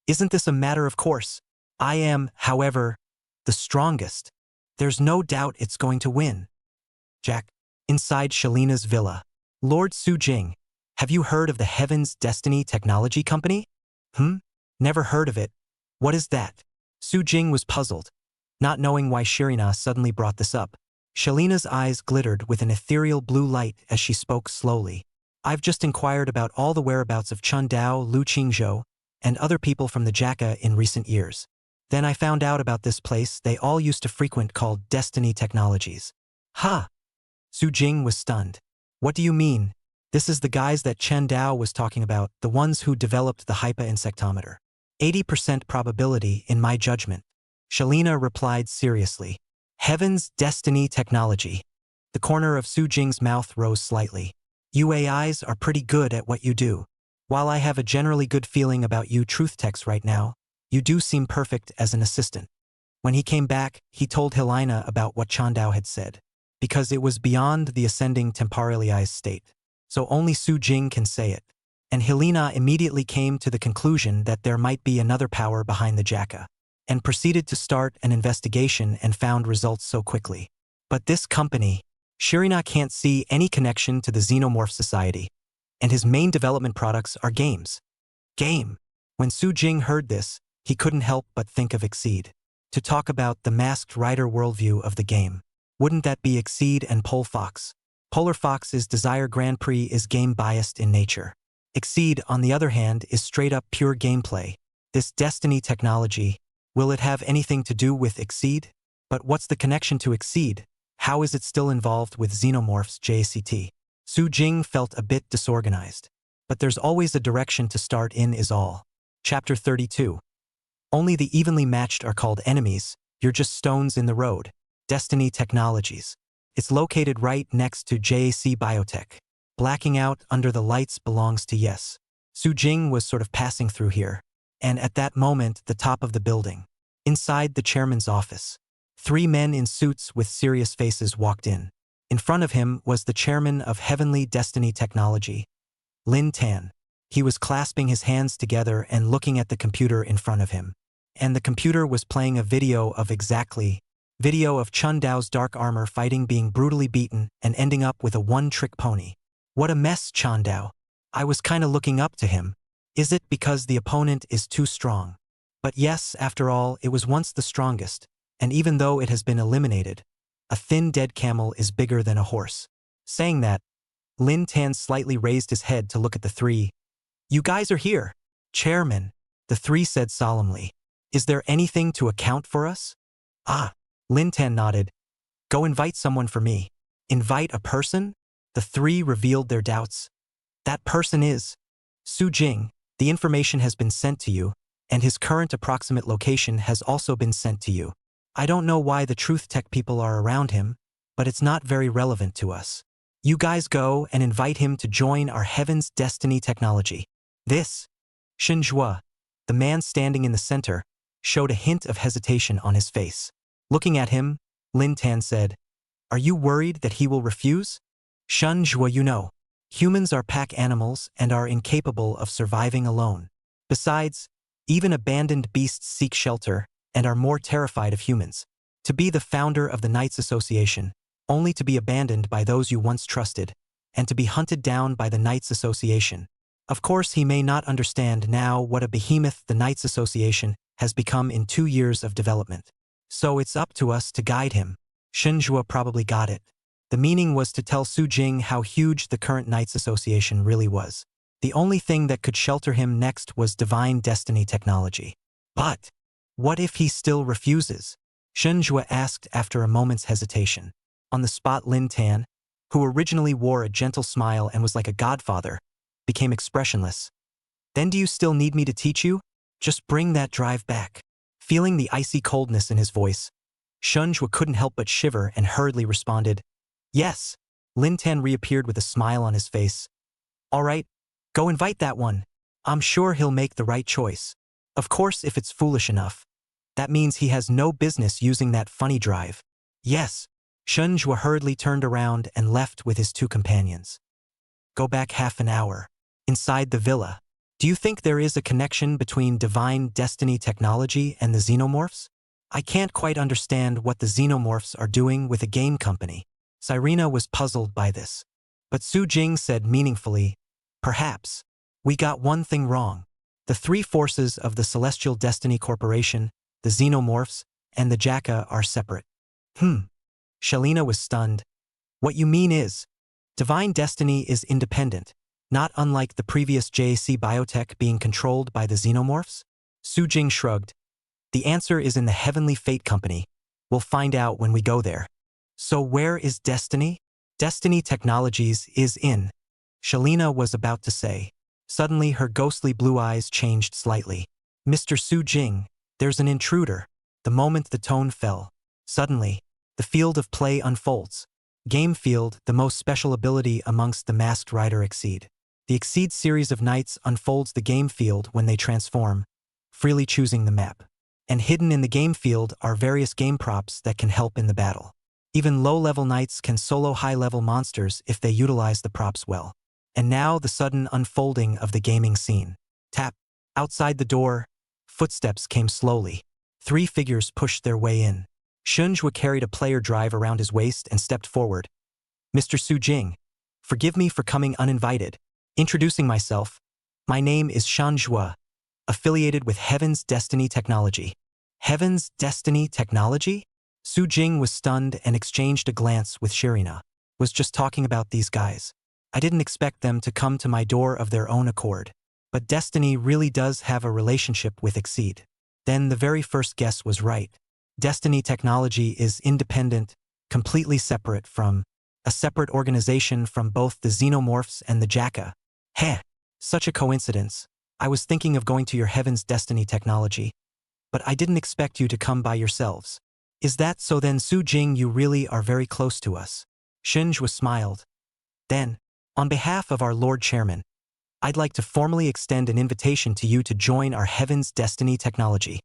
"Isn't this a matter of course? I am, however, the strongest. There's no doubt it's going to win." Jack. Inside Shalina's villa. "Lord Su Jing, have you heard of the Heaven's Destiny Technology Company?" Never heard of it. What is that?" Su Jing was puzzled, not knowing why Shirina suddenly brought this up. Shalina's eyes glittered with an ethereal blue light as she spoke slowly. "I've just inquired about all the whereabouts of Chun Dao, Lu Qingzhou, and other people from the Jacka in recent years. Then I found out about this place they all used to frequent called Destiny Technologies." "Ha!" Su Jing was stunned. "What do you mean?" "This is the guys that Chen Dao was talking about, the ones who developed the Hypa insectometer. 80% probability in my judgment." Shalina replied seriously. "Heaven's Destiny Technology." The corner of Su Jing's mouth rose slightly. "You AIs are pretty good at what you do. While I have a generally good feeling about you Truth Techs right now, you do seem perfect as an assistant." When he came back, he told Helena about what Chandao had said, because it was beyond the ascending temporalized state. So only Su Jing can say it. And Helena immediately came to the conclusion that there might be another power behind the Jacka, and proceeded to start an investigation and found results so quickly. But this company, Shirina can't see any connection to the Xenomorph Society, and his main development products are games. Game. When Su Jing heard this, he couldn't help but think of Exceed. To talk about the masked rider worldview of the game. Wouldn't that be Exceed and Pole Fox? Polar Fox's Desire Grand Prix is game-biased in nature. Exceed, on the other hand, is straight-up pure gameplay. This Destiny technology, will it have anything to do with Exceed? But what's the connection to Exceed? How is it still involved with Xenomorphs JCT? Su Jing felt a bit disorganized. But there's always a direction to start in is all. Chapter 32. Only the evenly matched are called enemies, you're just stones in the road. Destiny Technologies. It's located right next to JAC Biotech. Blacking out under the lights belongs to Yes. Su Jing was sort of passing through here. And at that moment, the top of the building. Inside the chairman's office. 3 men in suits with serious faces walked in. In front of him was the chairman of Heavenly Destiny Technology, Lin Tan. He was clasping his hands together and looking at the computer in front of him. And the computer was playing a video of Chun Dao's dark armor fighting being brutally beaten and ending up with a one-trick pony. What a mess, Chun Dao. I was kinda looking up to him. Is it because the opponent is too strong? But yes, after all, it was once the strongest. And even though it has been eliminated, a thin dead camel is bigger than a horse. Saying that, Lin Tan slightly raised his head to look at the 3. You guys are here. Chairman, the 3 said solemnly. Is there anything to account for us? Ah, Lin Tan nodded. Go invite someone for me. Invite a person? The 3 revealed their doubts. That person is Su Jing. The information has been sent to you, and his current approximate location has also been sent to you. I don't know why the Truth Tech people are around him, but it's not very relevant to us. You guys go and invite him to join our Heaven's Destiny technology. This, Shinjua, the man standing in the center, showed a hint of hesitation on his face. Looking at him, Lin Tan said, Are you worried that he will refuse? Shinjua, you know, humans are pack animals and are incapable of surviving alone. Besides, even abandoned beasts seek shelter and are more terrified of humans. To be the founder of the Knights Association, only to be abandoned by those you once trusted, and to be hunted down by the Knights Association. Of course, he may not understand now what a behemoth the Knights Association has become in 2 years of development. So it's up to us to guide him. Shinjua probably got it. The meaning was to tell Su Jing how huge the current Knights Association really was. The only thing that could shelter him next was Divine Destiny technology. But what if he still refuses? Shinjua asked after a moment's hesitation. On the spot, Lin Tan, who originally wore a gentle smile and was like a godfather, became expressionless. Then do you still need me to teach you? Just bring that drive back. Feeling the icy coldness in his voice, Shinjua couldn't help but shiver and hurriedly responded, Yes. Lin Tan reappeared with a smile on his face. All right, go invite that one. I'm sure he'll make the right choice. Of course, if it's foolish enough. That means he has no business using that funny drive. Yes. Shinjua hurriedly turned around and left with his 2 companions. Go back half an hour. Inside the villa. Do you think there is a connection between Divine Destiny technology and the Xenomorphs? I can't quite understand what the Xenomorphs are doing with a game company. Cyrena was puzzled by this. But Su Jing said meaningfully, Perhaps. We got one thing wrong. The 3 forces of the Celestial Destiny Corporation, the Xenomorphs, and the Jacka are separate. Shelina was stunned. What you mean is, Divine Destiny is independent, not unlike the previous JAC Biotech being controlled by the Xenomorphs? Su Jing shrugged. The answer is in the Heavenly Fate Company. We'll find out when we go there. So where is Destiny? Destiny Technologies is in. Shelina was about to say. Suddenly her ghostly blue eyes changed slightly. Mr. Su Jing, there's an intruder. The moment the tone fell. Suddenly, the field of play unfolds. Game Field, the most special ability amongst the Masked Rider Exceed. The Exceed series of knights unfolds the game field when they transform, freely choosing the map. And hidden in the game field are various game props that can help in the battle. Even low-level knights can solo high-level monsters if they utilize the props well. And now the sudden unfolding of the gaming scene. Tap. Outside the door, footsteps came slowly. 3 figures pushed their way in. Shinjua carried a player drive around his waist and stepped forward. Mr. Su Jing, forgive me for coming uninvited. Introducing myself, my name is Shinjua. affiliated with Heaven's Destiny Technology. Heaven's Destiny Technology? Su Jing was stunned and exchanged a glance with Shirina. Was just talking about these guys. I didn't expect them to come to my door of their own accord. But Destiny really does have a relationship with Exceed. Then the very first guess was right. Destiny Technology is independent, completely separate from a separate organization from both the Xenomorphs and the Jacka. Heh, such a coincidence. I was thinking of going to your Heaven's Destiny Technology, but I didn't expect you to come by yourselves. Is that so then, Su Jing, you really are very close to us? Shinjwa smiled. Then, on behalf of our Lord Chairman, I'd like to formally extend an invitation to you to join our Heaven's Destiny Technology.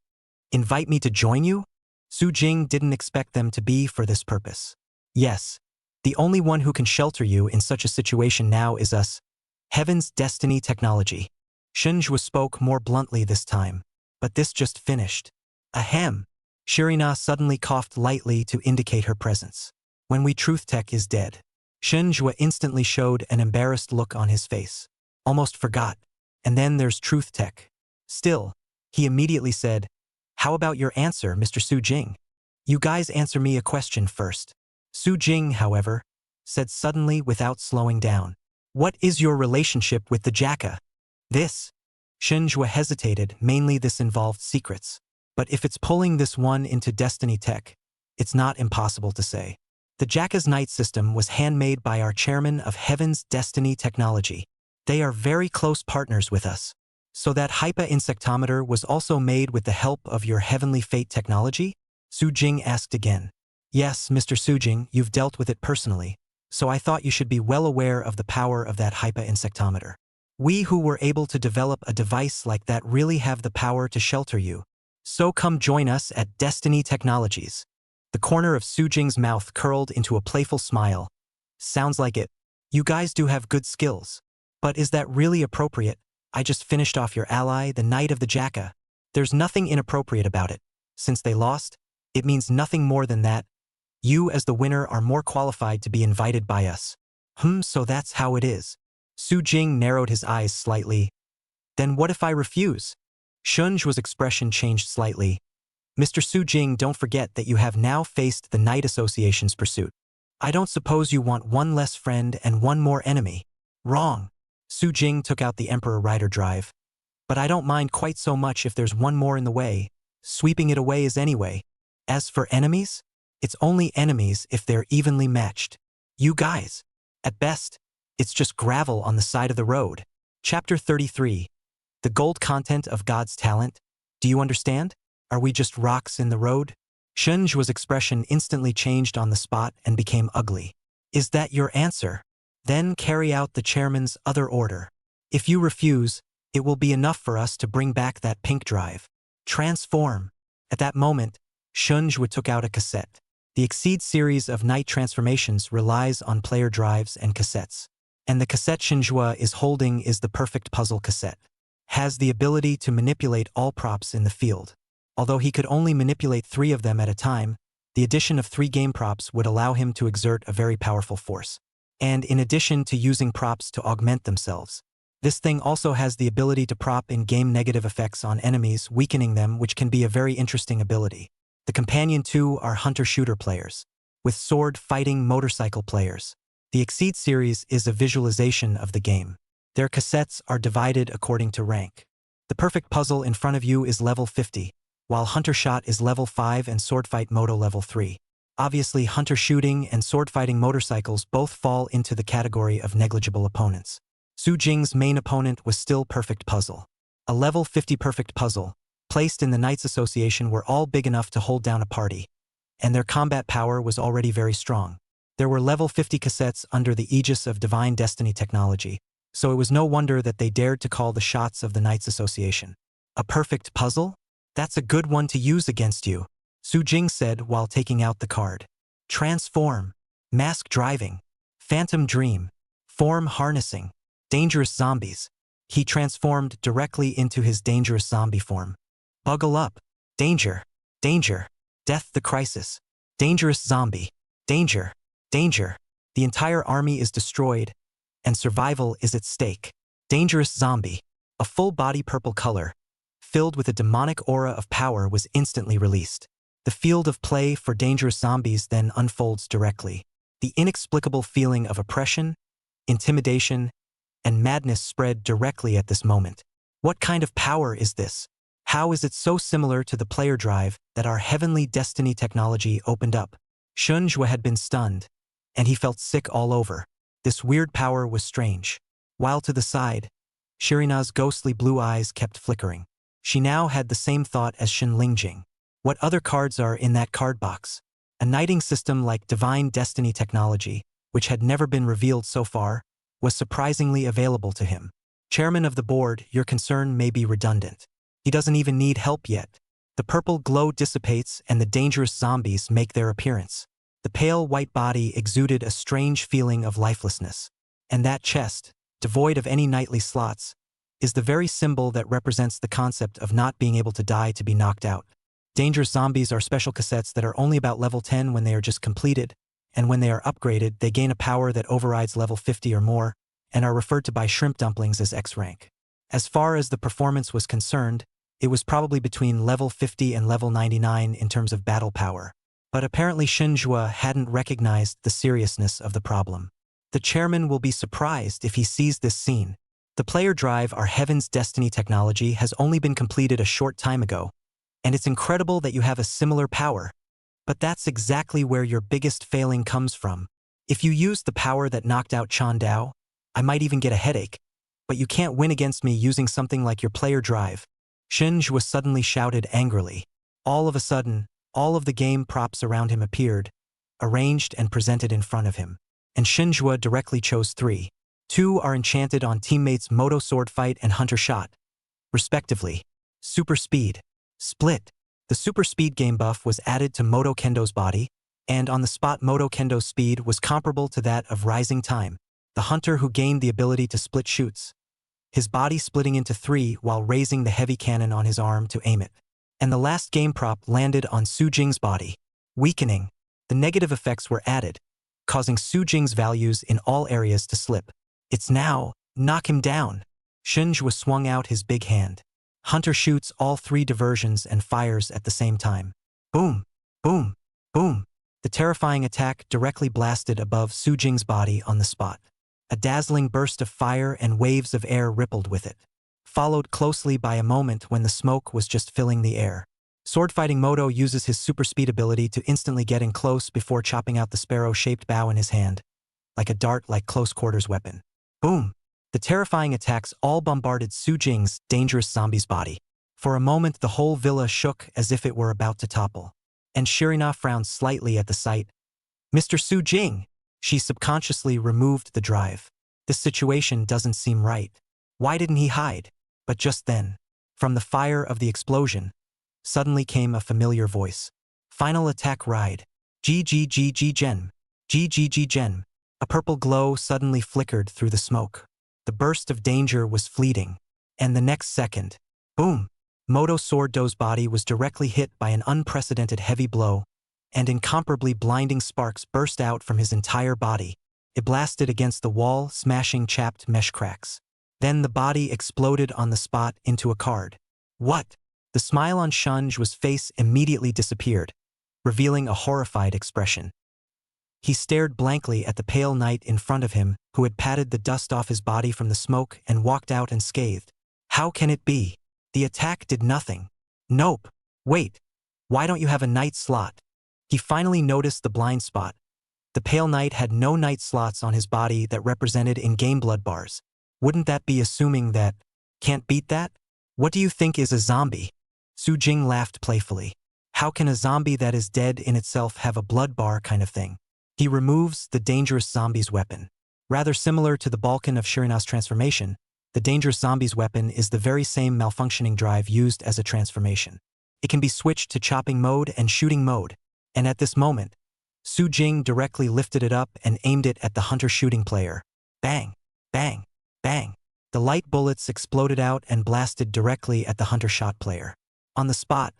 Invite me to join you? Su Jing didn't expect them to be for this purpose. Yes, the only one who can shelter you in such a situation now is us, Heaven's Destiny Technology. Shinjwa spoke more bluntly this time, but this just finished. Ahem. Shirina suddenly coughed lightly to indicate her presence. When we Truth Tech is dead. Shinjwa instantly showed an embarrassed look on his face. Almost forgot. And then there's Truth Tech. Still, he immediately said, how about your answer, Mr. Su Jing? You guys answer me a question first. Su Jing, however, said suddenly without slowing down. What is your relationship with the Jacka? This? Shinjwa hesitated, mainly this involved secrets. But if it's pulling this one into Destiny Tech, it's not impossible to say. The Jacka's night system was handmade by our chairman of Heaven's Destiny Technology. They are very close partners with us. So that Hypa insectometer was also made with the help of your Heavenly Fate technology? Su Jing asked again. Yes, Mr. Su Jing, you've dealt with it personally, so I thought you should be well aware of the power of that Hypa insectometer. We who were able to develop a device like that really have the power to shelter you. So come join us at Destiny Technologies. The corner of Su Jing's mouth curled into a playful smile. Sounds like it. You guys do have good skills. But is that really appropriate? I just finished off your ally, the Knight of the Jacka. There's nothing inappropriate about it. Since they lost, it means nothing more than that. You as the winner are more qualified to be invited by us. So that's how it is. Su Jing narrowed his eyes slightly. Then what if I refuse? Shunjwa's expression changed slightly. Mr. Su Jing, don't forget that you have now faced the Knight Association's pursuit. I don't suppose you want one less friend and one more enemy. Wrong. Su Jing took out the Emperor Rider Drive. But I don't mind quite so much if there's one more in the way. Sweeping it away is anyway. As for enemies, it's only enemies if they're evenly matched. You guys. At best, it's just gravel on the side of the road. Chapter 33. The gold content of God's talent. Do you understand? Are we just rocks in the road? Shunjwa's expression instantly changed on the spot and became ugly. Is that your answer? Then carry out the chairman's other order. If you refuse, it will be enough for us to bring back that pink drive. Transform. At that moment, Shunjwa took out a cassette. The Exceed series of night transformations relies on player drives and cassettes. And the cassette Shunjwa is holding is the perfect puzzle cassette. Has the ability to manipulate all props in the field. Although he could only manipulate 3 of them at a time, the addition of 3 game props would allow him to exert a very powerful force. And in addition to using props to augment themselves, this thing also has the ability to prop in-game negative effects on enemies, weakening them, which can be a very interesting ability. The companion 2 are hunter-shooter players, with sword-fighting motorcycle players. The Exceed series is a visualization of the game. Their cassettes are divided according to rank. The perfect puzzle in front of you is level 50, while Hunter Shot is level 5 and Swordfight Moto level 3. Obviously, hunter shooting and sword-fighting motorcycles both fall into the category of negligible opponents. Su Jing's main opponent was still Perfect Puzzle. A level 50 Perfect Puzzle, placed in the Knights Association, were all big enough to hold down a party, and their combat power was already very strong. There were level 50 cassettes under the aegis of Divine Destiny technology, so it was no wonder that they dared to call the shots of the Knights Association. A perfect puzzle? That's a good one to use against you, Su Jing said while taking out the card. Transform. Mask driving. Phantom dream. Form harnessing. Dangerous zombies. He transformed directly into his dangerous zombie form. Buckle up. Danger. Danger. Death the crisis. Dangerous zombie. Danger. Danger. The entire army is destroyed, and survival is at stake. Dangerous zombie. A full body purple color. filled with a demonic aura of power, was instantly released. The field of play for dangerous zombies then unfolds directly. The inexplicable feeling of oppression, intimidation, and madness spread directly at this moment. What kind of power is this? How is it so similar to the player drive that our heavenly destiny technology opened up? Shunjua had been stunned, and he felt sick all over. This weird power was strange. While to the side, Shirina's ghostly blue eyes kept flickering. She now had the same thought as Shin Lingjing. What other cards are in that card box? A knighting system like divine destiny technology, which had never been revealed so far, was surprisingly available to him. Chairman of the board, your concern may be redundant. He doesn't even need help yet. The purple glow dissipates and the dangerous zombies make their appearance. The pale white body exuded a strange feeling of lifelessness. And that chest, devoid of any knightly slots, is the very symbol that represents the concept of not being able to die to be knocked out. Dangerous zombies are special cassettes that are only about level 10 when they are just completed, and when they are upgraded, they gain a power that overrides level 50 or more, and are referred to by shrimp dumplings as X rank. As far as the performance was concerned, it was probably between level 50 and level 99 in terms of battle power. But apparently Shinjua hadn't recognized the seriousness of the problem. The chairman will be surprised if he sees this scene. The player drive, our Heaven's Destiny technology, has only been completed a short time ago, and it's incredible that you have a similar power. But that's exactly where your biggest failing comes from. If you used the power that knocked out Chan Dao, I might even get a headache. But you can't win against me using something like your player drive. Shinjua suddenly shouted angrily. All of a sudden, all of the game props around him appeared, arranged and presented in front of him. And Shinjua directly chose 3. 2 are enchanted on teammates Moto Sword Fight and Hunter Shot, respectively. Super Speed. Split. The Super Speed game buff was added to Moto Kendo's body, and on the spot Moto Kendo's speed was comparable to that of Rising Time, the hunter who gained the ability to split shoots, his body splitting into 3 while raising the heavy cannon on his arm to aim it. And the last game prop landed on Su Jing's body. Weakening. The negative effects were added, causing Su Jing's values in all areas to slip. It's now, knock him down. Shinjua swung out his big hand. Hunter shoots all 3 diversions and fires at the same time. Boom, boom, boom. The terrifying attack directly blasted above Su Jing's body on the spot. A dazzling burst of fire and waves of air rippled with it, followed closely by a moment when the smoke was just filling the air. Swordfighting Moto uses his super speed ability to instantly get in close before chopping out the sparrow-shaped bow in his hand, like a dart-like close-quarters weapon. Boom! The terrifying attacks all bombarded Su Jing's dangerous zombie's body. For a moment the whole villa shook as if it were about to topple. And Shirina frowned slightly at the sight. Mr. Su Jing! She subconsciously removed the drive. This situation doesn't seem right. Why didn't he hide? But just then, from the fire of the explosion, suddenly came a familiar voice. Final attack ride. GGGG Gem. GGG Gem. A purple glow suddenly flickered through the smoke. The burst of danger was fleeting. And the next second, boom! Moto Sword Do's body was directly hit by an unprecedented heavy blow, and incomparably blinding sparks burst out from his entire body. It blasted against the wall, smashing chapped mesh cracks. Then the body exploded on the spot into a card. What? The smile on Shinjua's face immediately disappeared, revealing a horrified expression. He stared blankly at the pale knight in front of him, who had patted the dust off his body from the smoke and walked out unscathed. How can it be? The attack did nothing. Nope. Wait. Why don't you have a knight slot? He finally noticed the blind spot. The pale knight had no knight slots on his body that represented in-game blood bars. Wouldn't that be assuming that? Can't beat that? What do you think is a zombie? Su Jing laughed playfully. How can a zombie that is dead in itself have a blood bar kind of thing? He removes the dangerous zombie's weapon. Rather similar to the Balkan of Shirina's transformation, the dangerous zombie's weapon is the very same malfunctioning drive used as a transformation. It can be switched to chopping mode and shooting mode, and at this moment, Su Jing directly lifted it up and aimed it at the hunter shooting player. Bang! Bang! Bang! The light bullets exploded out and blasted directly at the hunter shot player. On the spot,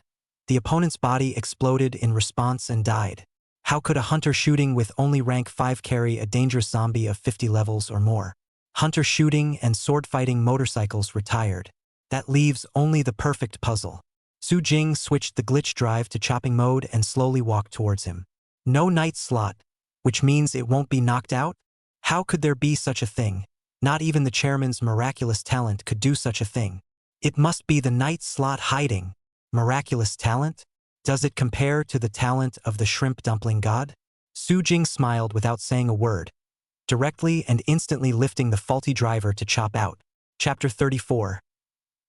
the opponent's body exploded in response and died. How could a hunter shooting with only rank 5 carry a dangerous zombie of 50 levels or more? Hunter shooting and sword fighting motorcycles retired. That leaves only the perfect puzzle. Su Jing switched the glitch drive to chopping mode and slowly walked towards him. No night slot, which means it won't be knocked out? How could there be such a thing? Not even the chairman's miraculous talent could do such a thing. It must be the night slot hiding. Miraculous talent? Does it compare to the talent of the shrimp dumpling god? Su Jing smiled without saying a word, directly and instantly lifting the faulty driver to chop out. Chapter 34.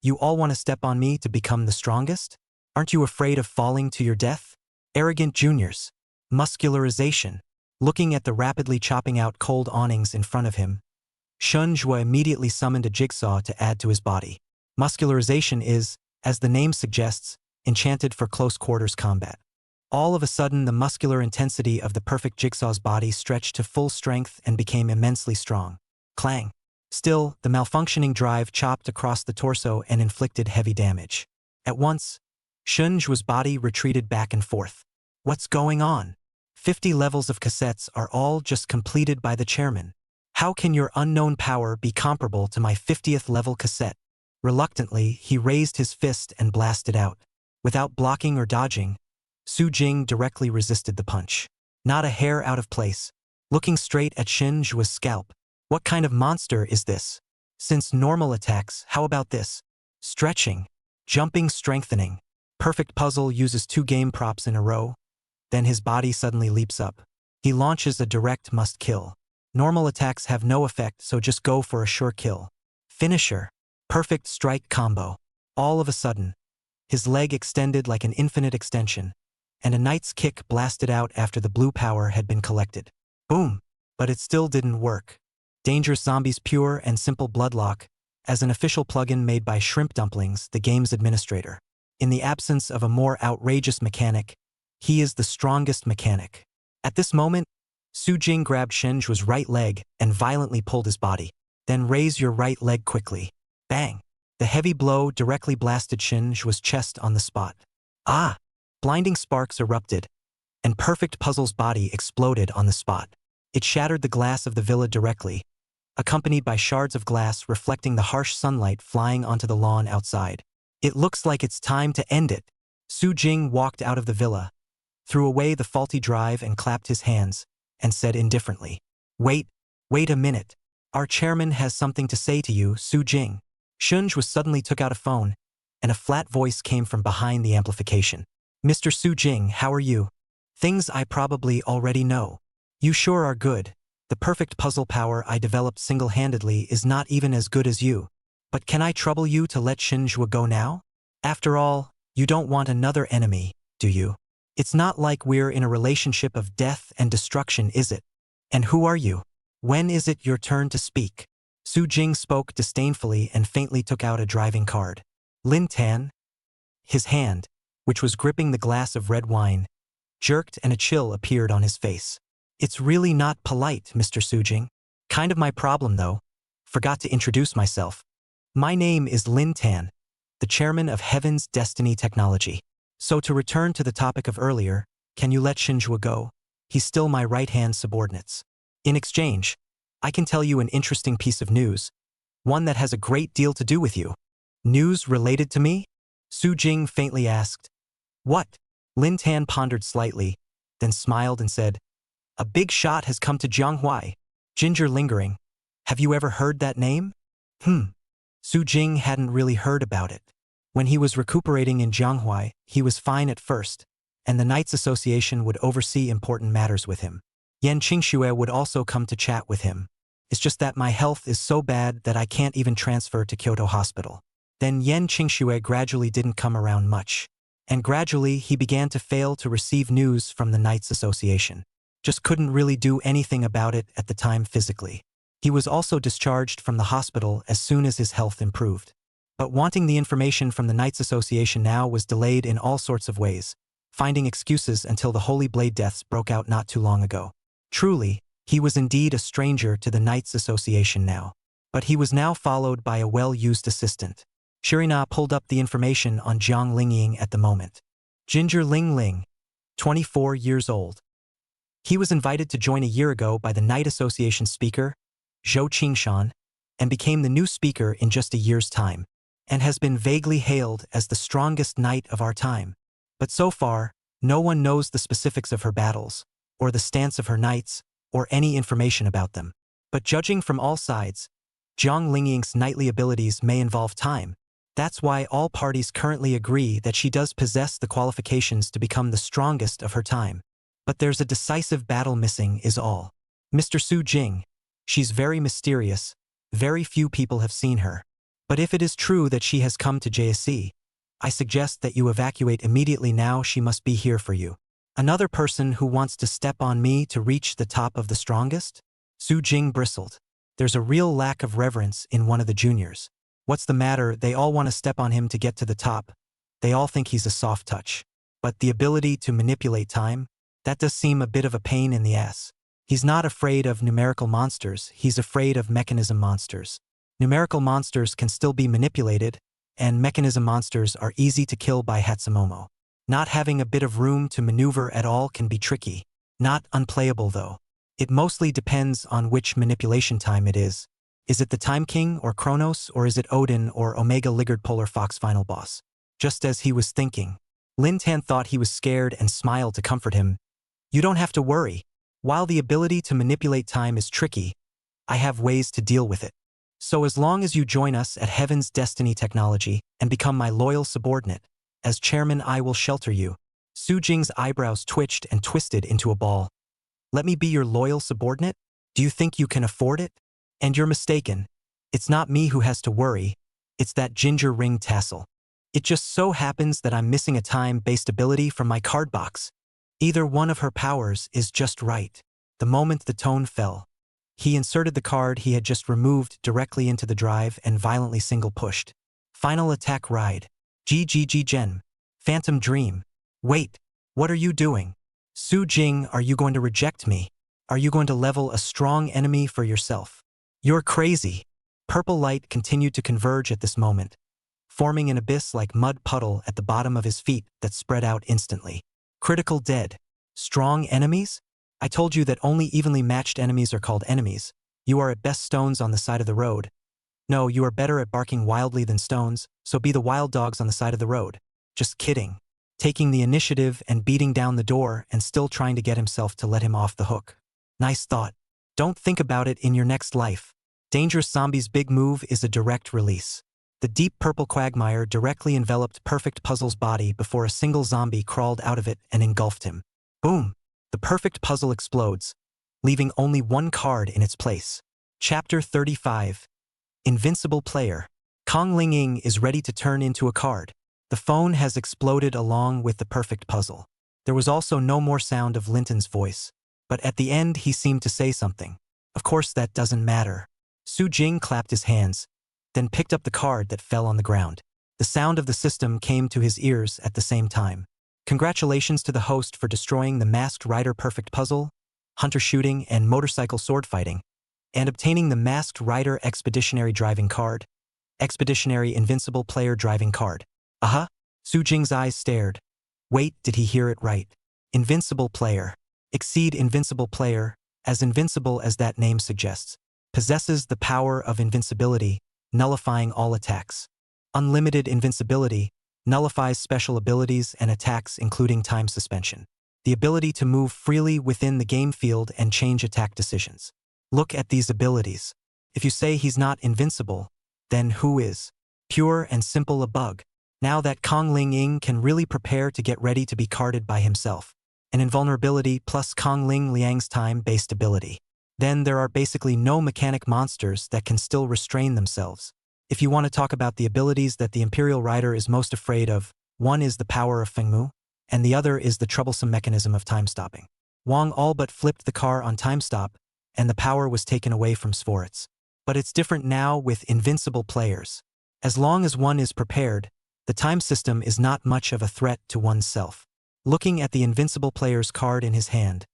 You all want to step on me to become the strongest? Aren't you afraid of falling to your death? Arrogant juniors. Muscularization. Looking at the rapidly chopping out cold awnings in front of him, Shunjua immediately summoned a jigsaw to add to his body. Muscularization is, as the name suggests, enchanted for close quarters combat. All of a sudden, the muscular intensity of the perfect jigsaw's body stretched to full strength and became immensely strong. Clang. Still, the malfunctioning drive chopped across the torso and inflicted heavy damage. At once, Shunjua's body retreated back and forth. What's going on? 50 levels of cassettes are all just completed by the chairman. How can your unknown power be comparable to my 50th level cassette? Reluctantly, he raised his fist and blasted out. Without blocking or dodging, Su Jing directly resisted the punch. Not a hair out of place, looking straight at Shunjua's scalp. What kind of monster is this? Since normal attacks, how about this? Stretching, jumping, strengthening. Perfect puzzle uses 2 game props in a row. Then his body suddenly leaps up. He launches a direct must kill. Normal attacks have no effect, so just go for a sure kill. Finisher. Perfect strike combo. All of a sudden, his leg extended like an infinite extension, and a knight's kick blasted out after the blue power had been collected. Boom! But it still didn't work. Dangerous Zombies Pure and Simple Bloodlock, as an official plugin made by Shrimp Dumplings, the game's administrator. In the absence of a more outrageous mechanic, he is the strongest mechanic. At this moment, Su Jing grabbed Shunjua's right leg and violently pulled his body. Then raise your right leg quickly. Bang! The heavy blow directly blasted Shunjua's chest on the spot. Ah! Blinding sparks erupted, and Perfect Puzzle's body exploded on the spot. It shattered the glass of the villa directly, accompanied by shards of glass reflecting the harsh sunlight flying onto the lawn outside. It looks like it's time to end it. Su Jing walked out of the villa, threw away the faulty drive and clapped his hands, and said indifferently, wait a minute. Our chairman has something to say to you, Su Jing. Shunjua suddenly took out a phone, and a flat voice came from behind the amplification. Mr. Su Jing, how are you? Things I probably already know. You sure are good. The perfect puzzle power I developed single-handedly is not even as good as you. But can I trouble you to let Shunjua go now? After all, you don't want another enemy, do you? It's not like we're in a relationship of death and destruction, is it? And who are you? When is it your turn to speak? Su Jing spoke disdainfully and faintly took out a driving card. Lin Tan? His hand, which was gripping the glass of red wine, jerked and a chill appeared on his face. It's really not polite, Mr. Su Jing. Kind of my problem, though. Forgot to introduce myself. My name is Lin Tan, the chairman of Heaven's Destiny Technology. So to return to the topic of earlier, can you let Shunjua go? He's still my right-hand subordinates. In exchange, I can tell you an interesting piece of news, one that has a great deal to do with you. News related to me? Su Jing faintly asked. What? Lin Tan pondered slightly, then smiled and said, a big shot has come to Jianghuai. Ginger lingering. Have you ever heard that name? Su Jing hadn't really heard about it. When he was recuperating in Jianghuai, he was fine at first, and the Knights Association would oversee important matters with him. Yan Qingxue would also come to chat with him. It's just that my health is so bad that I can't even transfer to Kyoto Hospital. Then Yan Qingxue gradually didn't come around much, and gradually he began to fail to receive news from the Knights Association. Just couldn't really do anything about it at the time physically. He was also discharged from the hospital as soon as his health improved. But wanting the information from the Knights Association now was delayed in all sorts of ways, finding excuses until the Holy Blade deaths broke out not too long ago. Truly, he was indeed a stranger to the Knights Association now. But he was now followed by a well-used assistant. Shirina pulled up the information on Jiang Lingying at the moment. Ginger Ling Ling, 24 years old. He was invited to join a year ago by the Knight Association speaker, Zhou Qingshan, and became the new speaker in just a year's time. and has been vaguely hailed as the strongest knight of our time. But so far, no one knows the specifics of her battles, or the stance of her knights, or any information about them. But judging from all sides, Jiang Lingying's knightly abilities may involve time. That's why all parties currently agree that she does possess the qualifications to become the strongest of her time. But there's a decisive battle missing is all. Mr. Su Jing. She's very mysterious, very few people have seen her. But if it is true that she has come to JSC, I suggest that you evacuate immediately now. She must be here for you. Another person who wants to step on me to reach the top of the strongest? Su Jing bristled. There's a real lack of reverence in one of the juniors. What's the matter? They all want to step on him to get to the top. They all think he's a soft touch. But the ability to manipulate time? That does seem a bit of a pain in the ass. He's not afraid of numerical monsters, he's afraid of mechanism monsters. Numerical monsters can still be manipulated, and mechanism monsters are easy to kill by Hatsumomo. Not having a bit of room to maneuver at all can be tricky. Not unplayable though. It mostly depends on which manipulation time it is. Is it the Time King or Kronos, or is it Odin or Omega Ligard Polar Fox final boss? Just as he was thinking, Lin Tan thought he was scared and smiled to comfort him. You don't have to worry. While the ability to manipulate time is tricky, I have ways to deal with it. So as long as you join us at Heaven's Destiny Technology and become my loyal subordinate, as chairman I will shelter you. Su Jing's eyebrows twitched and twisted into a ball. Let me be your loyal subordinate? Do you think you can afford it? And you're mistaken. It's not me who has to worry, it's that ginger ring tassel. It just so happens that I'm missing a time-based ability from my card box. Either one of her powers is just right. The moment the tone fell, he inserted the card he had just removed directly into the drive and violently single-pushed. Final attack ride. GGG Gem. Phantom Dream. Wait, what are you doing? Su Jing, are you going to reject me? Are you going to level a strong enemy for yourself? You're crazy. Purple light continued to converge at this moment, forming an abyss-like mud puddle at the bottom of his feet that spread out instantly. Critical dead. Strong enemies? I told you that only evenly matched enemies are called enemies. You are at best stones on the side of the road. No, you are better at barking wildly than stones, so be the wild dogs on the side of the road. Just kidding. Taking the initiative and beating down the door and still trying to get himself to let him off the hook. Nice thought. Don't think about it in your next life. Dangerous Zombie's big move is a direct release. The deep purple quagmire directly enveloped Perfect Puzzle's body before a single zombie crawled out of it and engulfed him. Boom! The Perfect Puzzle explodes, leaving only one card in its place. Chapter 35. Invincible Player. Kong Lingying is ready to turn into a card. The phone has exploded along with the Perfect Puzzle. There was also no more sound of Linton's voice, but at the end he seemed to say something. Of course that doesn't matter. Su Jing clapped his hands, then picked up the card that fell on the ground. The sound of the system came to his ears at the same time. Congratulations to the host for destroying the Masked Rider Perfect Puzzle, Hunter Shooting, and Motorcycle Sword Fighting, and obtaining the Masked Rider Expeditionary Driving card, Expeditionary Invincible Player Driving card. Uh-huh. Su Jing's eyes stared. Wait, did he hear it right? Invincible Player. Exceed Invincible Player, as invincible as that name suggests. Possesses the power of invincibility, nullifying all attacks. Unlimited invincibility, nullifies special abilities and attacks including time suspension. The ability to move freely within the game field and change attack decisions. Look at these abilities. If you say he's not invincible, then who is? Pure and simple a bug. Now that Kong Lingying can really prepare to get ready to be carded by himself. An invulnerability plus Kong Ling Liang's time-based ability. Then there are basically no mechanic monsters that can still restrain themselves. If you want to talk about the abilities that the Imperial Rider is most afraid of, one is the power of Fengmu, and the other is the troublesome mechanism of time stopping. Wang all but flipped the car on time stop, and the power was taken away from Svorits. But it's different now with invincible players. As long as one is prepared, the time system is not much of a threat to oneself. Looking at the invincible player's card in his hand,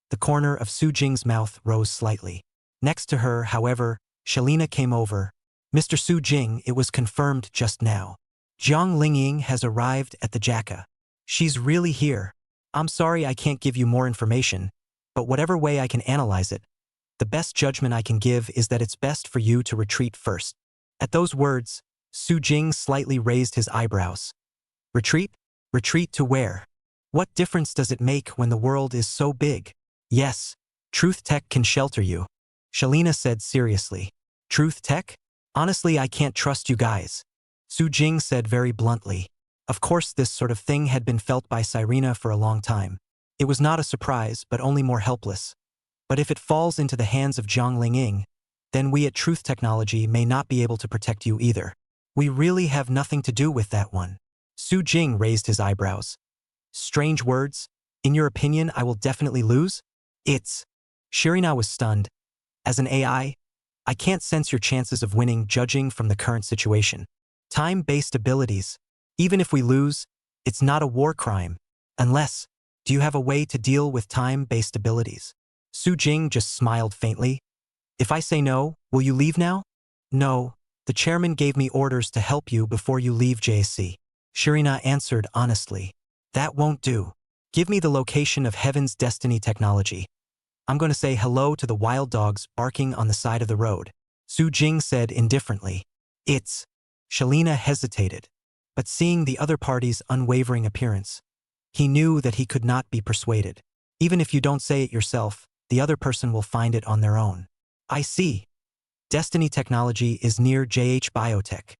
the corner of Su Jing's mouth rose slightly. Next to her, however, Shalina came over. Mr. Su Jing, it was confirmed just now. Jiang Lingying has arrived at the Jacka. She's really here. I'm sorry I can't give you more information, but whatever way I can analyze it, the best judgment I can give is that it's best for you to retreat first. At those words, Su Jing slightly raised his eyebrows. Retreat? Retreat to where? What difference does it make when the world is so big? Yes, Truth Tech can shelter you, Shalina said seriously. Truth Tech? Honestly, I can't trust you guys, Su Jing said very bluntly. Of course, this sort of thing had been felt by Cyrena for a long time. It was not a surprise, but only more helpless. But if it falls into the hands of Jiang Lingying, then we at Truth Technology may not be able to protect you either. We really have nothing to do with that one. Su Jing raised his eyebrows. Strange words? In your opinion, I will definitely lose? It's... Shirina was stunned. As an AI, I can't sense your chances of winning judging from the current situation. Time-based abilities. Even if we lose, it's not a war crime. Unless, do you have a way to deal with time-based abilities? Su Jing just smiled faintly. If I say no, will you leave now? No, the chairman gave me orders to help you before you leave JSC. Shirina answered honestly. That won't do. Give me the location of Heaven's Destiny Technology. I'm going to say hello to the wild dogs barking on the side of the road. Su Jing said indifferently. It's... Shalina hesitated. But seeing the other party's unwavering appearance, he knew that he could not be persuaded. Even if you don't say it yourself, the other person will find it on their own. I see. Destiny Technology is near JH Biotech.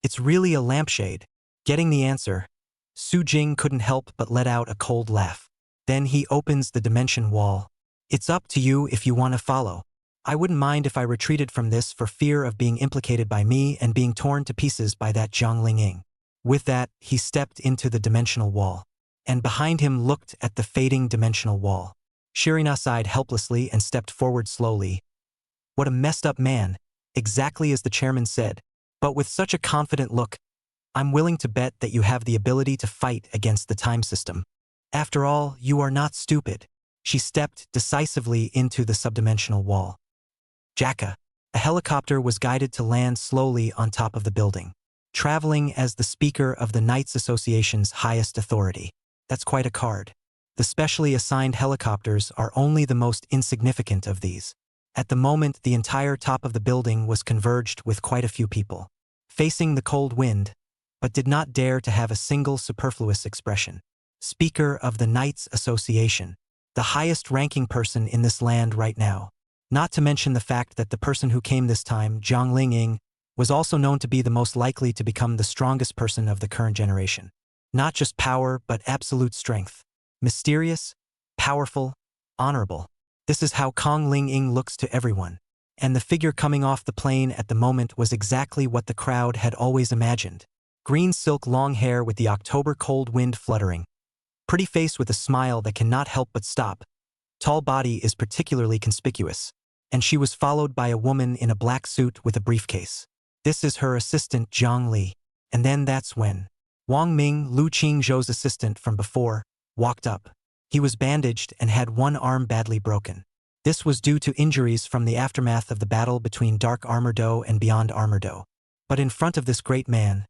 It's really a lampshade. Getting the answer, Su Jing couldn't help but let out a cold laugh. Then he opens the dimension wall. It's up to you if you want to follow. I wouldn't mind if I retreated from this for fear of being implicated by me and being torn to pieces by that Jiang Lingying. With that, he stepped into the dimensional wall. And behind him looked at the fading dimensional wall. Shirina sighed helplessly and stepped forward slowly. What a messed up man, exactly as the chairman said. But with such a confident look, I'm willing to bet that you have the ability to fight against the time system. After all, you are not stupid. She stepped decisively into the subdimensional wall. Jacka. A helicopter was guided to land slowly on top of the building, traveling as the speaker of the Knights Association's highest authority. That's quite a card. The specially assigned helicopters are only the most insignificant of these. At the moment, the entire top of the building was converged with quite a few people, facing the cold wind, but did not dare to have a single superfluous expression. Speaker of the Knights Association, the highest-ranking person in this land right now. Not to mention the fact that the person who came this time, Jiang Lingying, was also known to be the most likely to become the strongest person of the current generation. Not just power, but absolute strength. Mysterious, powerful, honorable. This is how Kong Lingying looks to everyone. And the figure coming off the plane at the moment was exactly what the crowd had always imagined. Green silk long hair with the October cold wind fluttering. Pretty face with a smile that cannot help but stop. Tall body is particularly conspicuous. And she was followed by a woman in a black suit with a briefcase. This is her assistant Zhang Li. And then that's when Wang Ming, Lu Qingzhou's assistant from before, walked up. He was bandaged and had one arm badly broken. This was due to injuries from the aftermath of the battle between Dark Armor Do and Beyond Armor Do. But in front of this great man,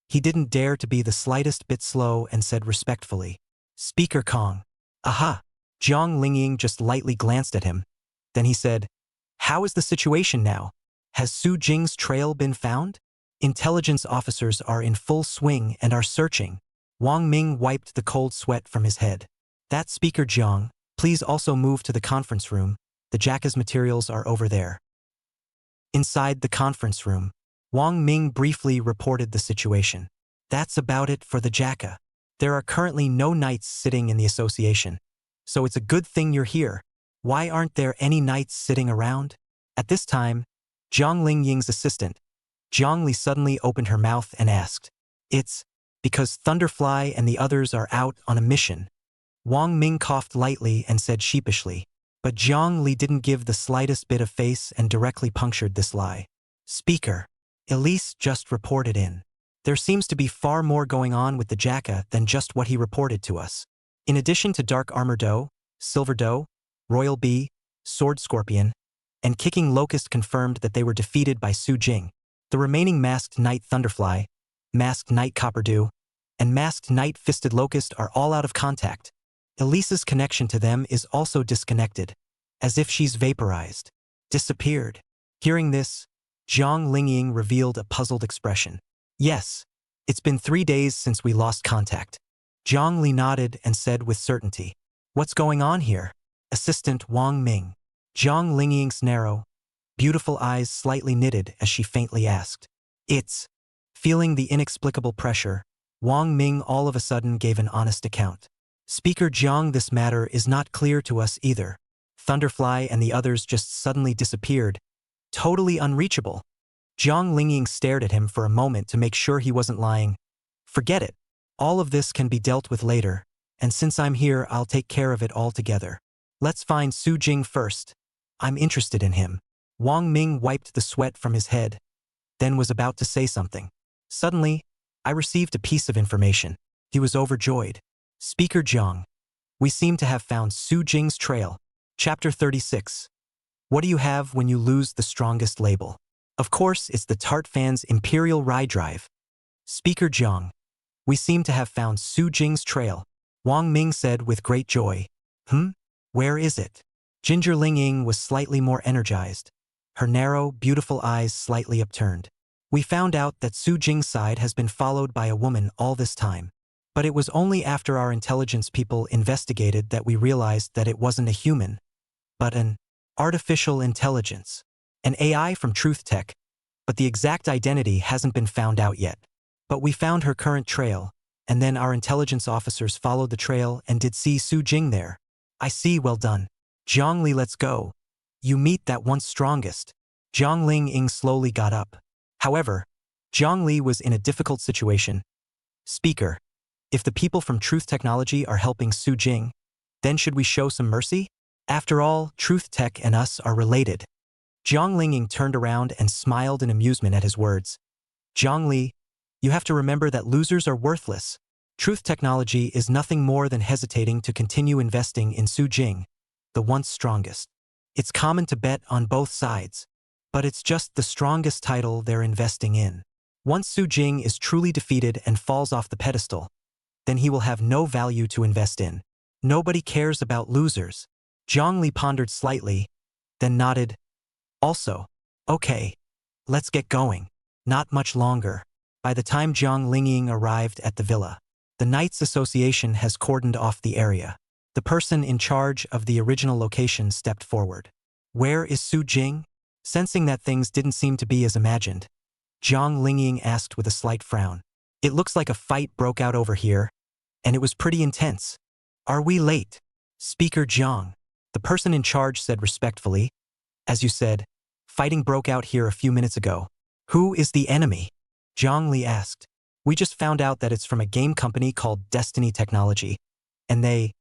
he didn't dare to be the slightest bit slow and said respectfully, Speaker Kong. Aha! Jiang Lingying just lightly glanced at him. Then he said, How is the situation now? Has Su Jing's trail been found? Intelligence officers are in full swing and are searching. Wang Ming wiped the cold sweat from his head. That Speaker Jiang, please also move to the conference room. The Jacka's materials are over there. Inside the conference room, Wang Ming briefly reported the situation. That's about it for the Jacka. There are currently no knights sitting in the association. So it's a good thing you're here. Why aren't there any knights sitting around? At this time, Jiang Lingying's assistant, Jiang Li suddenly opened her mouth and asked, It's because Thunderfly and the others are out on a mission. Wang Ming coughed lightly and said sheepishly, but Jiang Li didn't give the slightest bit of face and directly punctured this lie. Speaker, Elise just reported in. There seems to be far more going on with the Jacka than just what he reported to us. In addition to Dark Armor Do, Silver Do, Royal Bee, Sword Scorpion, and Kicking Locust confirmed that they were defeated by Su Jing. The remaining Masked Knight Thunderfly, Masked Knight Copperdew, and Masked Knight Fisted Locust are all out of contact. Elise's connection to them is also disconnected, as if she's vaporized, disappeared. Hearing this, Zhang Lingying revealed a puzzled expression. Yes. It's been 3 days since we lost contact. Zhang Li nodded and said with certainty. What's going on here? Assistant Wang Ming. Zhang Lingying's narrow, beautiful eyes slightly knitted as she faintly asked. It's. Feeling the inexplicable pressure, Wang Ming all of a sudden gave an honest account. Speaker Jiang, this matter is not clear to us either. Thunderfly and the others just suddenly disappeared. Totally unreachable. Zhang Lingying stared at him for a moment to make sure he wasn't lying. Forget it. All of this can be dealt with later, and since I'm here, I'll take care of it all together. Let's find Su Jing first. I'm interested in him. Wang Ming wiped the sweat from his head, then was about to say something. Suddenly, I received a piece of information. He was overjoyed. Speaker Jiang. We seem to have found Su Jing's trail. Chapter 36. What do you have when you lose the strongest label? Of course, it's the Tart Fan's Imperial Rye Drive. Speaker Jiang. We seem to have found Su Jing's trail. Wang Ming said with great joy. Where is it? Ginger Lingying was slightly more energized. Her narrow, beautiful eyes slightly upturned. We found out that Su Jing's side has been followed by a woman all this time. But it was only after our intelligence people investigated that we realized that it wasn't a human, but an artificial intelligence. An AI from Truth Tech, but the exact identity hasn't been found out yet. But we found her current trail, and then our intelligence officers followed the trail and did see Su Jing there. I see, well done. Zhang Li, let's go. You meet that once strongest. Zhang Lingying slowly got up. However, Zhang Li was in a difficult situation. Speaker. If the people from Truth Technology are helping Su Jing, then should we show some mercy? After all, Truth Tech and us are related. Zhang Lingying turned around and smiled in amusement at his words. Zhang Li, you have to remember that losers are worthless. Truth Technology is nothing more than hesitating to continue investing in Su Jing, the once strongest. It's common to bet on both sides, but it's just the strongest title they're investing in. Once Su Jing is truly defeated and falls off the pedestal, then he will have no value to invest in. Nobody cares about losers. Zhang Li pondered slightly, then nodded. Also, okay, let's get going. Not much longer. By the time Zhang Lingying arrived at the villa, the Knights Association has cordoned off the area. The person in charge of the original location stepped forward. Where is Su Jing? Sensing that things didn't seem to be as imagined, Zhang Lingying asked with a slight frown. It looks like a fight broke out over here, and it was pretty intense. Are we late? Speaker Jiang. The person in charge said respectfully. As you said, fighting broke out here a few minutes ago. Who is the enemy? Zhang Li asked. We just found out that it's from a game company called Destiny Technology, and they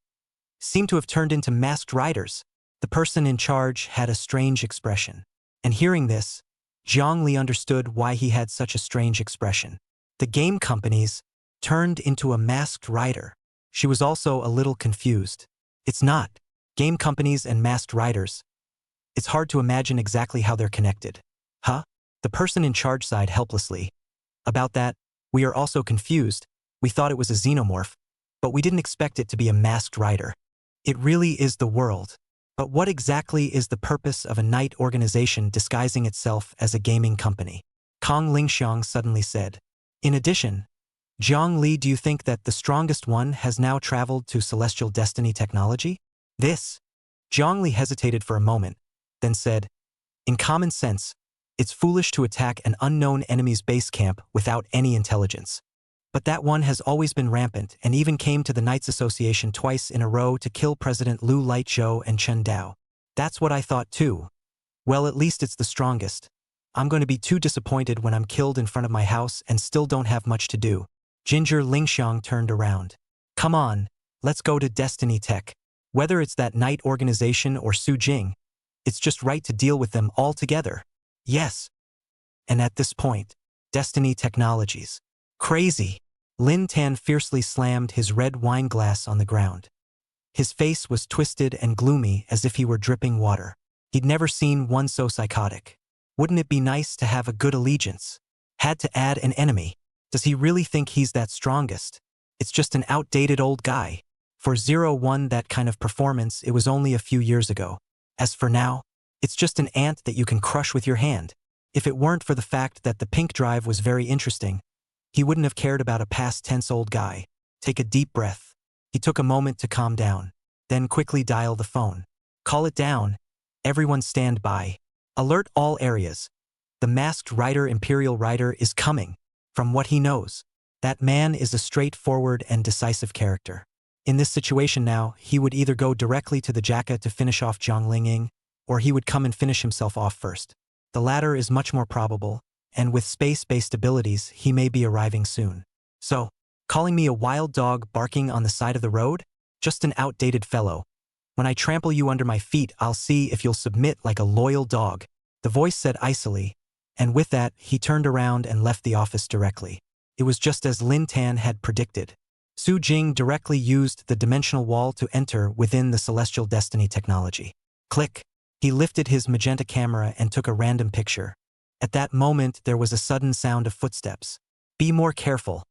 seem to have turned into masked riders. The person in charge had a strange expression. And hearing this, Zhang Li understood why he had such a strange expression. The game companies turned into a masked rider. She was also a little confused. It's not game companies and masked riders. It's hard to imagine exactly how they're connected. Huh? The person in charge sighed helplessly. About that, we are also confused. We thought it was a xenomorph, but we didn't expect it to be a masked rider. It really is the world. But what exactly is the purpose of a night organization disguising itself as a gaming company? Kong Lingxiang suddenly said. In addition, Zhang Li, do you think that the strongest one has now traveled to Celestial Destiny Technology? This. Zhang Li hesitated for a moment, then said, in common sense, it's foolish to attack an unknown enemy's base camp without any intelligence. But that one has always been rampant and even came to the Knights Association twice in a row to kill President Lu Lightzhou and Chen Dao. That's what I thought too. Well, at least it's the strongest. I'm going to be too disappointed when I'm killed in front of my house and still don't have much to do. Ginger Lingxiang turned around. Come on, let's go to Destiny Tech. Whether it's that night organization or Su Jing, it's just right to deal with them all together. Yes. And at this point, Destiny Technologies. Crazy. Lin Tan fiercely slammed his red wine glass on the ground. His face was twisted and gloomy as if he were dripping water. He'd never seen one so psychotic. Wouldn't it be nice to have a good allegiance? Had to add an enemy. Does he really think he's that strongest? It's just an outdated old guy. For 01 that kind of performance, it was only a few years ago. As for now, it's just an ant that you can crush with your hand. If it weren't for the fact that the pink drive was very interesting, he wouldn't have cared about a past tense old guy. Take a deep breath. He took a moment to calm down, then quickly dial the phone. Call it down. Everyone stand by. Alert all areas. The masked rider Imperial Rider is coming. From what he knows, that man is a straightforward and decisive character. In this situation now, he would either go directly to the Jacka to finish off Jiang Lingying, or he would come and finish himself off first. The latter is much more probable, and with space-based abilities, he may be arriving soon. So, calling me a wild dog barking on the side of the road? Just an outdated fellow. When I trample you under my feet, I'll see if you'll submit like a loyal dog, the voice said icily, and with that, he turned around and left the office directly. It was just as Lin Tan had predicted. Su Jing directly used the dimensional wall to enter within the Celestial Destiny technology. Click. He lifted his magenta camera and took a random picture. At that moment, there was a sudden sound of footsteps. Be more careful.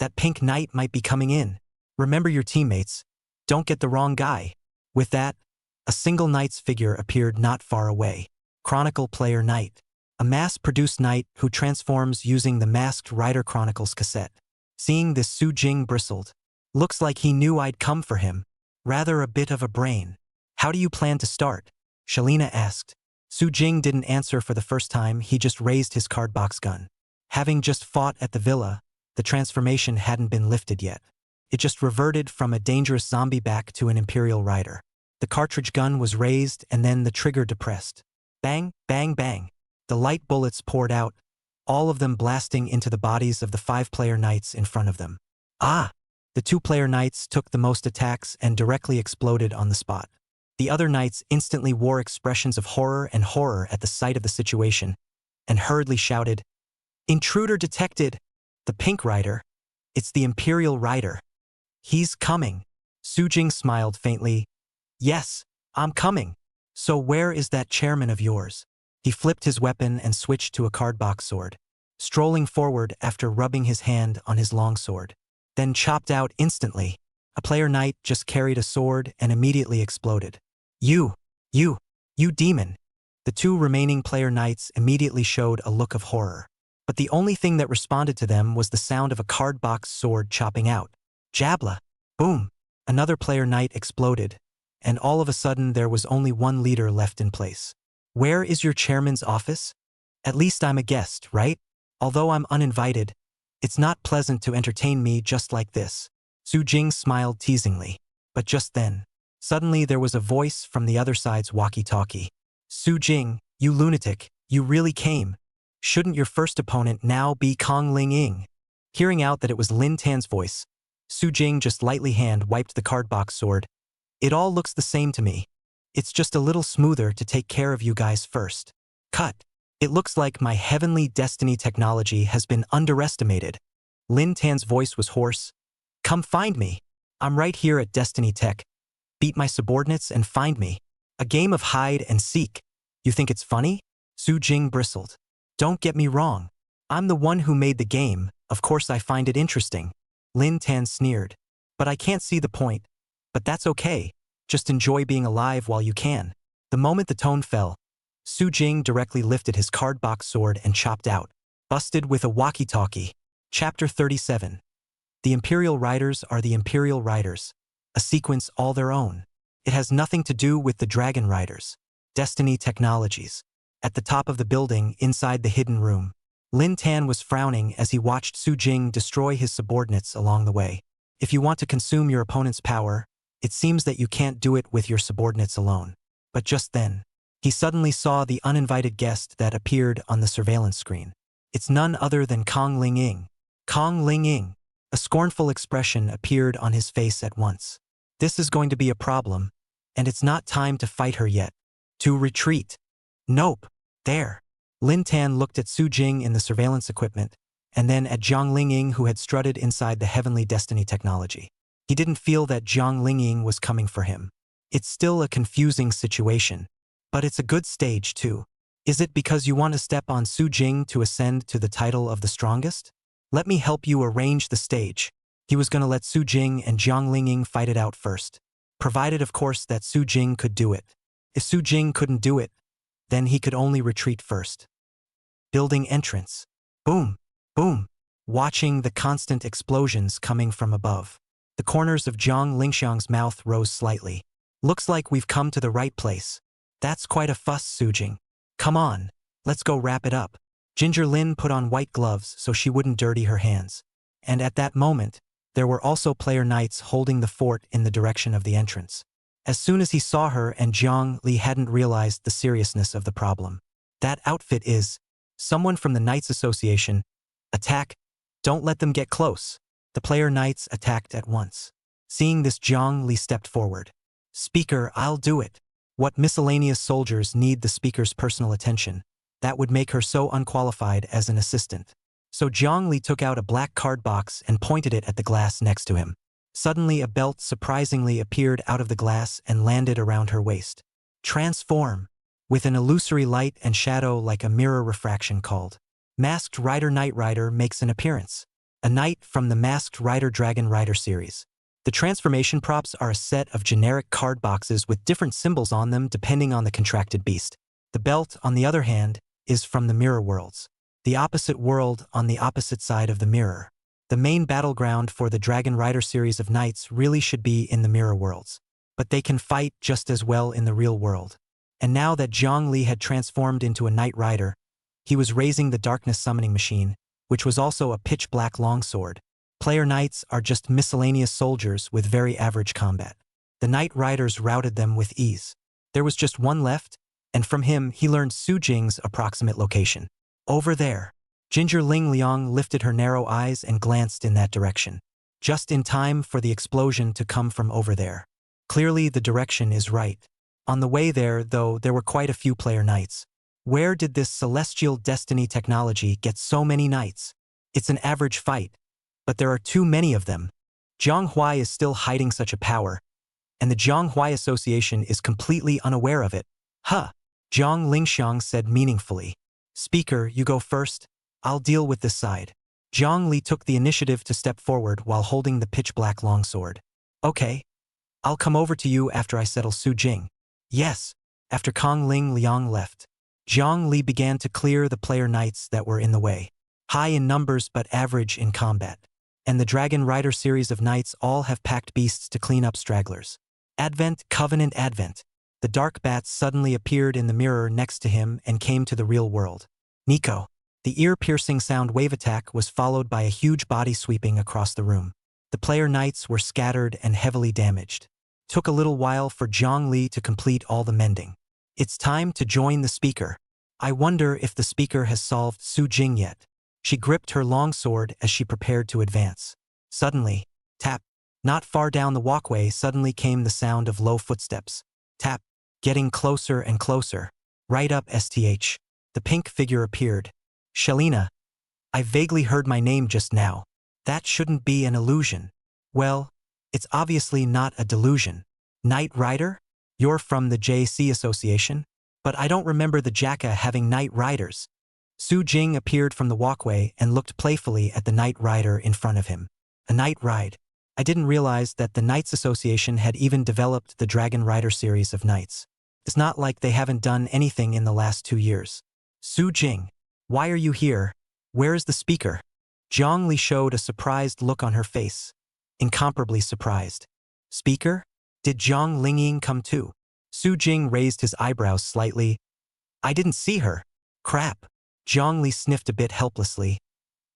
That pink knight might be coming in. Remember your teammates. Don't get the wrong guy. With that, a single knight's figure appeared not far away. Chronicle Player Knight. A mass-produced knight who transforms using the Masked Rider Chronicles cassette. Seeing this, Su Jing bristled. Looks like he knew I'd come for him. Rather a bit of a brain. How do you plan to start? Shalina asked. Su Jing didn't answer for the first time, he just raised his cardbox gun. Having just fought at the villa, the transformation hadn't been lifted yet. It just reverted from a dangerous zombie back to an Imperial Rider. The cartridge gun was raised and then the trigger depressed. Bang, bang, bang. The light bullets poured out, all of them blasting into the bodies of the 5-player knights in front of them. Ah! The 2-player knights took the most attacks and directly exploded on the spot. The other knights instantly wore expressions of horror at the sight of the situation, and hurriedly shouted, "Intruder detected! The Pink Rider! It's the Imperial Rider! He's coming!" Su Jing smiled faintly. "Yes, I'm coming. So where is that chairman of yours?" He flipped his weapon and switched to a cardbox sword, strolling forward after rubbing his hand on his longsword. Then chopped out instantly. A player knight just carried a sword and immediately exploded. You demon!" The 2 remaining player knights immediately showed a look of horror. But the only thing that responded to them was the sound of a cardbox sword chopping out. Jabla! Boom! Another player knight exploded, and all of a sudden there was only one leader left in place. "Where is your chairman's office? At least I'm a guest, right? Although I'm uninvited, it's not pleasant to entertain me just like this." Su Jing smiled teasingly. But just then, suddenly there was a voice from the other side's walkie-talkie. "Su Jing, you lunatic, you really came. Shouldn't your first opponent now be Kong Ling-ying?" Hearing out that it was Lin Tan's voice, Su Jing just lightly hand-wiped the cardbox sword. "It all looks the same to me. It's just a little smoother to take care of you guys first. Cut. It looks like my heavenly destiny technology has been underestimated." Lin Tan's voice was hoarse. "Come find me. I'm right here at Destiny Tech. Beat my subordinates and find me. A game of hide and seek. You think it's funny?" Su Jing bristled. "Don't get me wrong. I'm the one who made the game, of course I find it interesting." Lin Tan sneered. "But I can't see the point. But that's okay. Just enjoy being alive while you can." The moment the tone fell, Su Jing directly lifted his cardbox sword and chopped out. Busted with a walkie-talkie. Chapter 37. The Imperial Riders are the Imperial Riders, a sequence all their own. It has nothing to do with the Dragon Riders. Destiny Technologies. At the top of the building, inside the hidden room, Lin Tan was frowning as he watched Su Jing destroy his subordinates along the way. If you want to consume your opponent's power, it seems that you can't do it with your subordinates alone. But just then, he suddenly saw the uninvited guest that appeared on the surveillance screen. It's none other than Kong Ling-ying. Kong Ling-ying. A scornful expression appeared on his face at once. This is going to be a problem, and it's not time to fight her yet. To retreat. Nope. There. Lin Tan looked at Su Jing in the surveillance equipment, and then at Jiang Lingying who had strutted inside the heavenly destiny technology. He didn't feel that Jiang Lingying was coming for him. It's still a confusing situation, but it's a good stage too. Is it because you want to step on Su Jing to ascend to the title of the strongest? Let me help you arrange the stage. He was going to let Su Jing and Jiang Lingying fight it out first, provided of course that Su Jing could do it. If Su Jing couldn't do it, then he could only retreat first. building entrance. Boom, boom, watching the constant explosions coming from above. The corners of Jiang Lingxiang's mouth rose slightly. Looks like we've come to the right place. That's quite a fuss, Sujing. Come on, let's go wrap it up. Ginger Lin put on white gloves so she wouldn't dirty her hands. And at that moment, there were also player knights holding the fort in the direction of the entrance. As soon as he saw her and Jiang Li hadn't realized the seriousness of the problem. That outfit is someone from the Knights Association. Attack! Don't let them get close. The player knights attacked at once. Seeing this, Jiang Li stepped forward. Speaker, I'll do it. What miscellaneous soldiers need the speaker's personal attention? That would make her so unqualified as an assistant. So Jiang Li took out a black card box and pointed it at the glass next to him. Suddenly a belt surprisingly appeared out of the glass and landed around her waist. Transform! With an illusory light and shadow like a mirror refraction called. Masked Rider Knight Rider makes an appearance. A knight from the Masked Rider Dragon Rider series. The transformation props are a set of generic card boxes with different symbols on them depending on the contracted beast. The belt, on the other hand, is from the mirror worlds. The opposite world on the opposite side of the mirror. The main battleground for the Dragon Rider series of knights really should be in the mirror worlds. But they can fight just as well in the real world. And now that Jiang Li had transformed into a Knight Rider, he was raising the darkness summoning machine, which was also a pitch-black longsword. Player knights are just miscellaneous soldiers with very average combat. The Knight Riders routed them with ease. There was just one left, and from him he learned Su Jing's approximate location. Over there. Ginger Ling Liang lifted her narrow eyes and glanced in that direction. Just in time for the explosion to come from over there. Clearly the direction is right. On the way there, though, there were quite a few player knights. Where did this celestial destiny technology get so many knights? It's an average fight. But there are too many of them. Zhonghui is still hiding such a power, and the Zhonghui Association is completely unaware of it. Huh, Jiang Lingxiang said meaningfully. Speaker, you go first. I'll deal with this side. Jiang Li took the initiative to step forward while holding the pitch-black longsword. Okay. I'll come over to you after I settle Su Jing. Yes. After Kong Ling Liang left, Jiang Li began to clear the player knights that were in the way. High in numbers but average in combat. And the Dragon Rider series of knights all have packed beasts to clean up stragglers. Advent, Covenant, Advent. The dark bats suddenly appeared in the mirror next to him and came to the real world. Nico. The ear-piercing sound wave attack was followed by a huge body sweeping across the room. The player knights were scattered and heavily damaged. Took a little while for Jiang Li to complete all the mending. It's time to join the speaker. I wonder if the speaker has solved Su Jing yet. She gripped her longsword as she prepared to advance. Suddenly, tap. Not far down the walkway suddenly came the sound of low footsteps. Tap. Getting closer and closer. Right up STH. The pink figure appeared. Shelina. I vaguely heard my name just now. That shouldn't be an illusion. Well, it's obviously not a delusion. Knight Rider? You're from the JC Association? But I don't remember the Jacka having Knight Riders. Su Jing appeared from the walkway and looked playfully at the Knight Rider in front of him. A Knight Ride. I didn't realize that the Knights Association had even developed the Dragon Rider series of knights. It's not like they haven't done anything in the last 2 years. Su Jing, why are you here? Where is the speaker? Jiang Li showed a surprised look on her face. Incomparably surprised. Speaker? Did Jiang Lingying come too? Su Jing raised his eyebrows slightly. I didn't see her. Crap. Jiang Li sniffed a bit helplessly.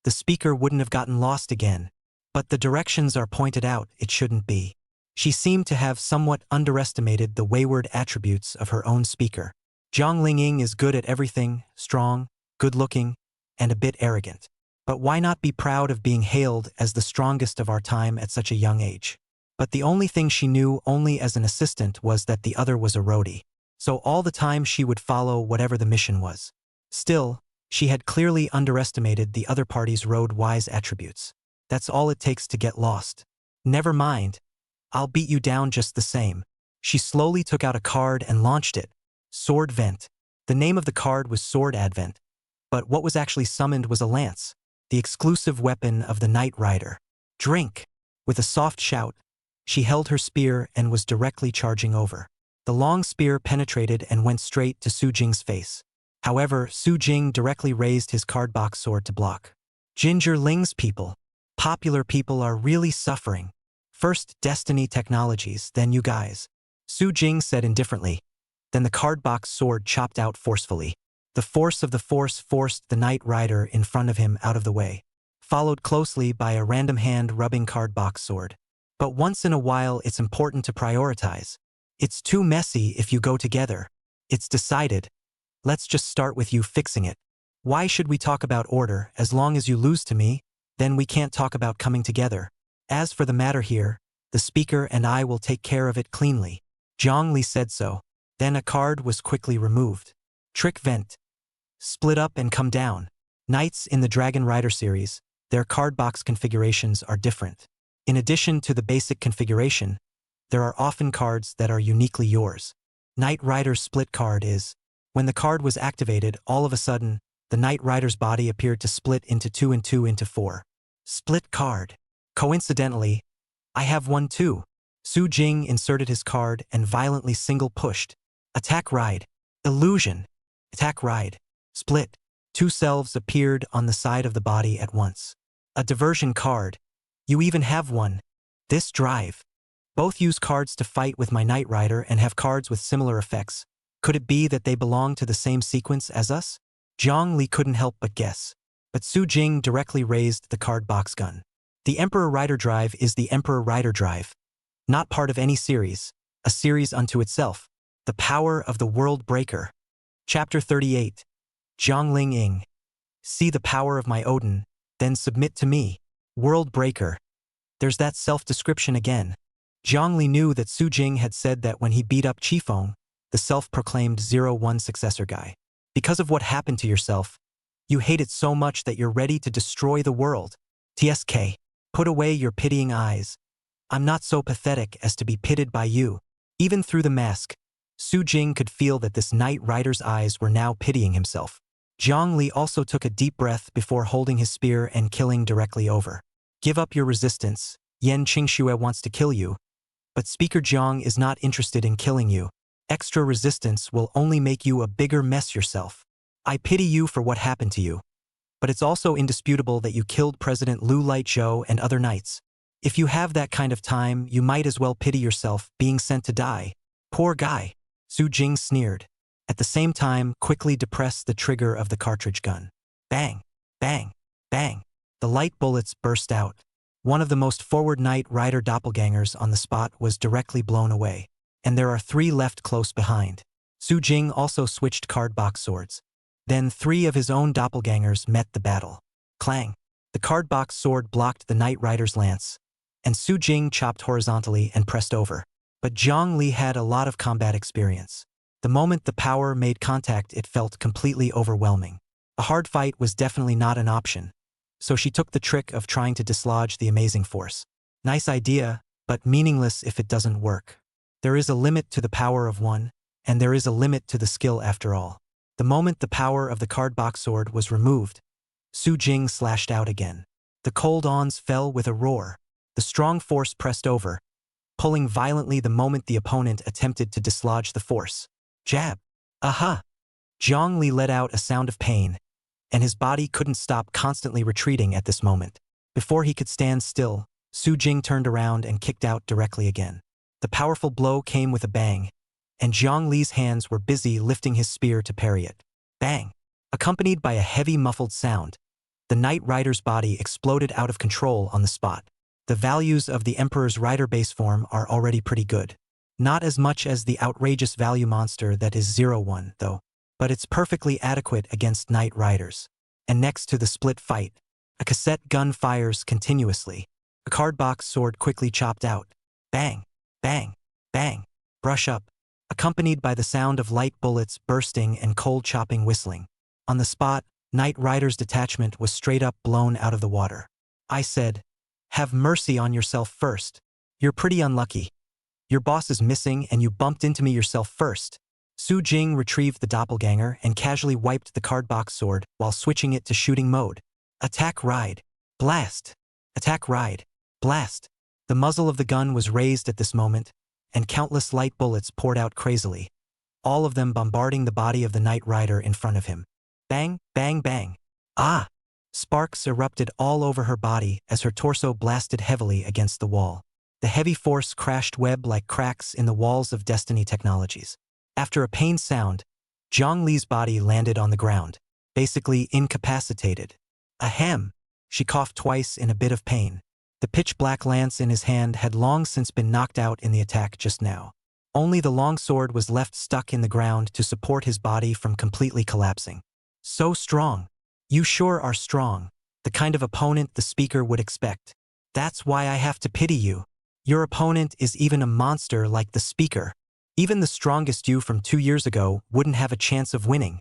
The speaker wouldn't have gotten lost again. But the directions are pointed out, it shouldn't be. She seemed to have somewhat underestimated the wayward attributes of her own speaker. Jiang Lingying is good at everything, strong, good-looking, and a bit arrogant. But why not be proud of being hailed as the strongest of our time at such a young age? But the only thing she knew only as an assistant was that the other was a roadie. So all the time she would follow whatever the mission was. Still, she had clearly underestimated the other party's road-wise attributes. That's all it takes to get lost. Never mind. I'll beat you down just the same. She slowly took out a card and launched it. Sword Vent. The name of the card was Sword Advent. But what was actually summoned was a lance, the exclusive weapon of the Knight Rider. Drink! With a soft shout, she held her spear and was directly charging over. The long spear penetrated and went straight to Su Jing's face. However, Su Jing directly raised his card box sword to block. Ginger Ling's people. Popular people are really suffering. First Destiny Technologies, then you guys. Su Jing said indifferently. Then the card box sword chopped out forcefully. The force of the force forced the Knight Rider in front of him out of the way, followed closely by a random hand-rubbing card box sword. But once in a while it's important to prioritize. It's too messy if you go together. It's decided. Let's just start with you fixing it. Why should we talk about order? As long as you lose to me, then we can't talk about coming together. As for the matter here, the speaker and I will take care of it cleanly. Zhang Li said so. Then a card was quickly removed. Trick Vent. Split up and come down. Knights in the Dragon Rider series, their card box configurations are different. In addition to the basic configuration, there are often cards that are uniquely yours. Knight Rider's split card is, when the card was activated, all of a sudden, the Knight Rider's body appeared to split into 2 and 2 into 4. Split card. Coincidentally, I have one too. Su Jing inserted his card and violently single-pushed. Attack Ride. Illusion. Attack Ride. Split. 2 selves appeared on the side of the body at once. A diversion card. You even have one. This Drive. Both use cards to fight with my Knight Rider and have cards with similar effects. Could it be that they belong to the same sequence as us? Zhang Li couldn't help but guess. But Su Jing directly raised the card box gun. The Emperor Rider Drive is the Emperor Rider Drive. Not part of any series, a series unto itself. The Power of the World Breaker. Chapter 38. Zhongling Ing. See the power of my Odin, then submit to me. World Breaker. There's that self-description again. Zhang Li knew that Su Jing had said that when he beat up Qifeng, the self-proclaimed 01 successor guy. Because of what happened to yourself, you hate it so much that you're ready to destroy the world. TSK. Put away your pitying eyes. I'm not so pathetic as to be pitied by you. Even through the mask, Su Jing could feel that this Knight Rider's eyes were now pitying himself. Zhang Li also took a deep breath before holding his spear and killing directly over. Give up your resistance. Yan Qingxue wants to kill you. But Speaker Zhang is not interested in killing you. Extra resistance will only make you a bigger mess yourself. I pity you for what happened to you. But it's also indisputable that you killed President Lu Lightzhou and other knights. If you have that kind of time, you might as well pity yourself being sent to die. Poor guy. Su Jing sneered. At the same time, quickly depressed the trigger of the cartridge gun. Bang, bang, bang. The light bullets burst out. One of the most forward Knight Rider doppelgangers on the spot was directly blown away. And there are 3 left close behind. Su Jing also switched card box swords. Then 3 of his own doppelgangers met the battle. Clang. The card box sword blocked the Knight Rider's lance, and Su Jing chopped horizontally and pressed over. But Zhang Li had a lot of combat experience. The moment the power made contact, it felt completely overwhelming. A hard fight was definitely not an option, so she took the trick of trying to dislodge the amazing force. Nice idea, but meaningless if it doesn't work. There is a limit to the power of one, and there is a limit to the skill after all. The moment the power of the card box sword was removed, Su Jing slashed out again. The cold ons fell with a roar. The strong force pressed over, pulling violently the moment the opponent attempted to dislodge the force. Jab. Aha! Zhang Li let out a sound of pain, and his body couldn't stop constantly retreating at this moment. Before he could stand still, Su Jing turned around and kicked out directly again. The powerful blow came with a bang, and Zhang Li's hands were busy lifting his spear to parry it. Bang! Accompanied by a heavy muffled sound, the Knight Rider's body exploded out of control on the spot. The values of the Emperor's Rider base form are already pretty good. Not as much as the outrageous value monster that is 01, though. But it's perfectly adequate against Knight Riders. And next to the split fight, a cassette gun fires continuously. A card box sword quickly chopped out. Bang! Bang! Bang! Brush up, accompanied by the sound of light bullets bursting and cold chopping whistling. On the spot, Knight Rider's detachment was straight up blown out of the water. I said, have mercy on yourself first. You're pretty unlucky. Your boss is missing and you bumped into me yourself first. Su Jing retrieved the doppelganger and casually wiped the card box sword while switching it to shooting mode. Attack Ride. Blast. Attack Ride. Blast. The muzzle of the gun was raised at this moment, and countless light bullets poured out crazily. all of them bombarding the body of the Knight Rider in front of him. Bang, bang, bang. Ah! Sparks erupted all over her body as her torso blasted heavily against the wall. The heavy force crashed web like cracks in the walls of Destiny Technologies. After a pained sound, Zhongli's body landed on the ground, basically incapacitated. Ahem! She coughed twice in a bit of pain. The pitch-black lance in his hand had long since been knocked out in the attack just now. Only the long sword was left stuck in the ground to support his body from completely collapsing. So strong. You sure are strong. The kind of opponent the speaker would expect. That's why I have to pity you. Your opponent is even a monster like the speaker. Even the strongest you from 2 years ago wouldn't have a chance of winning.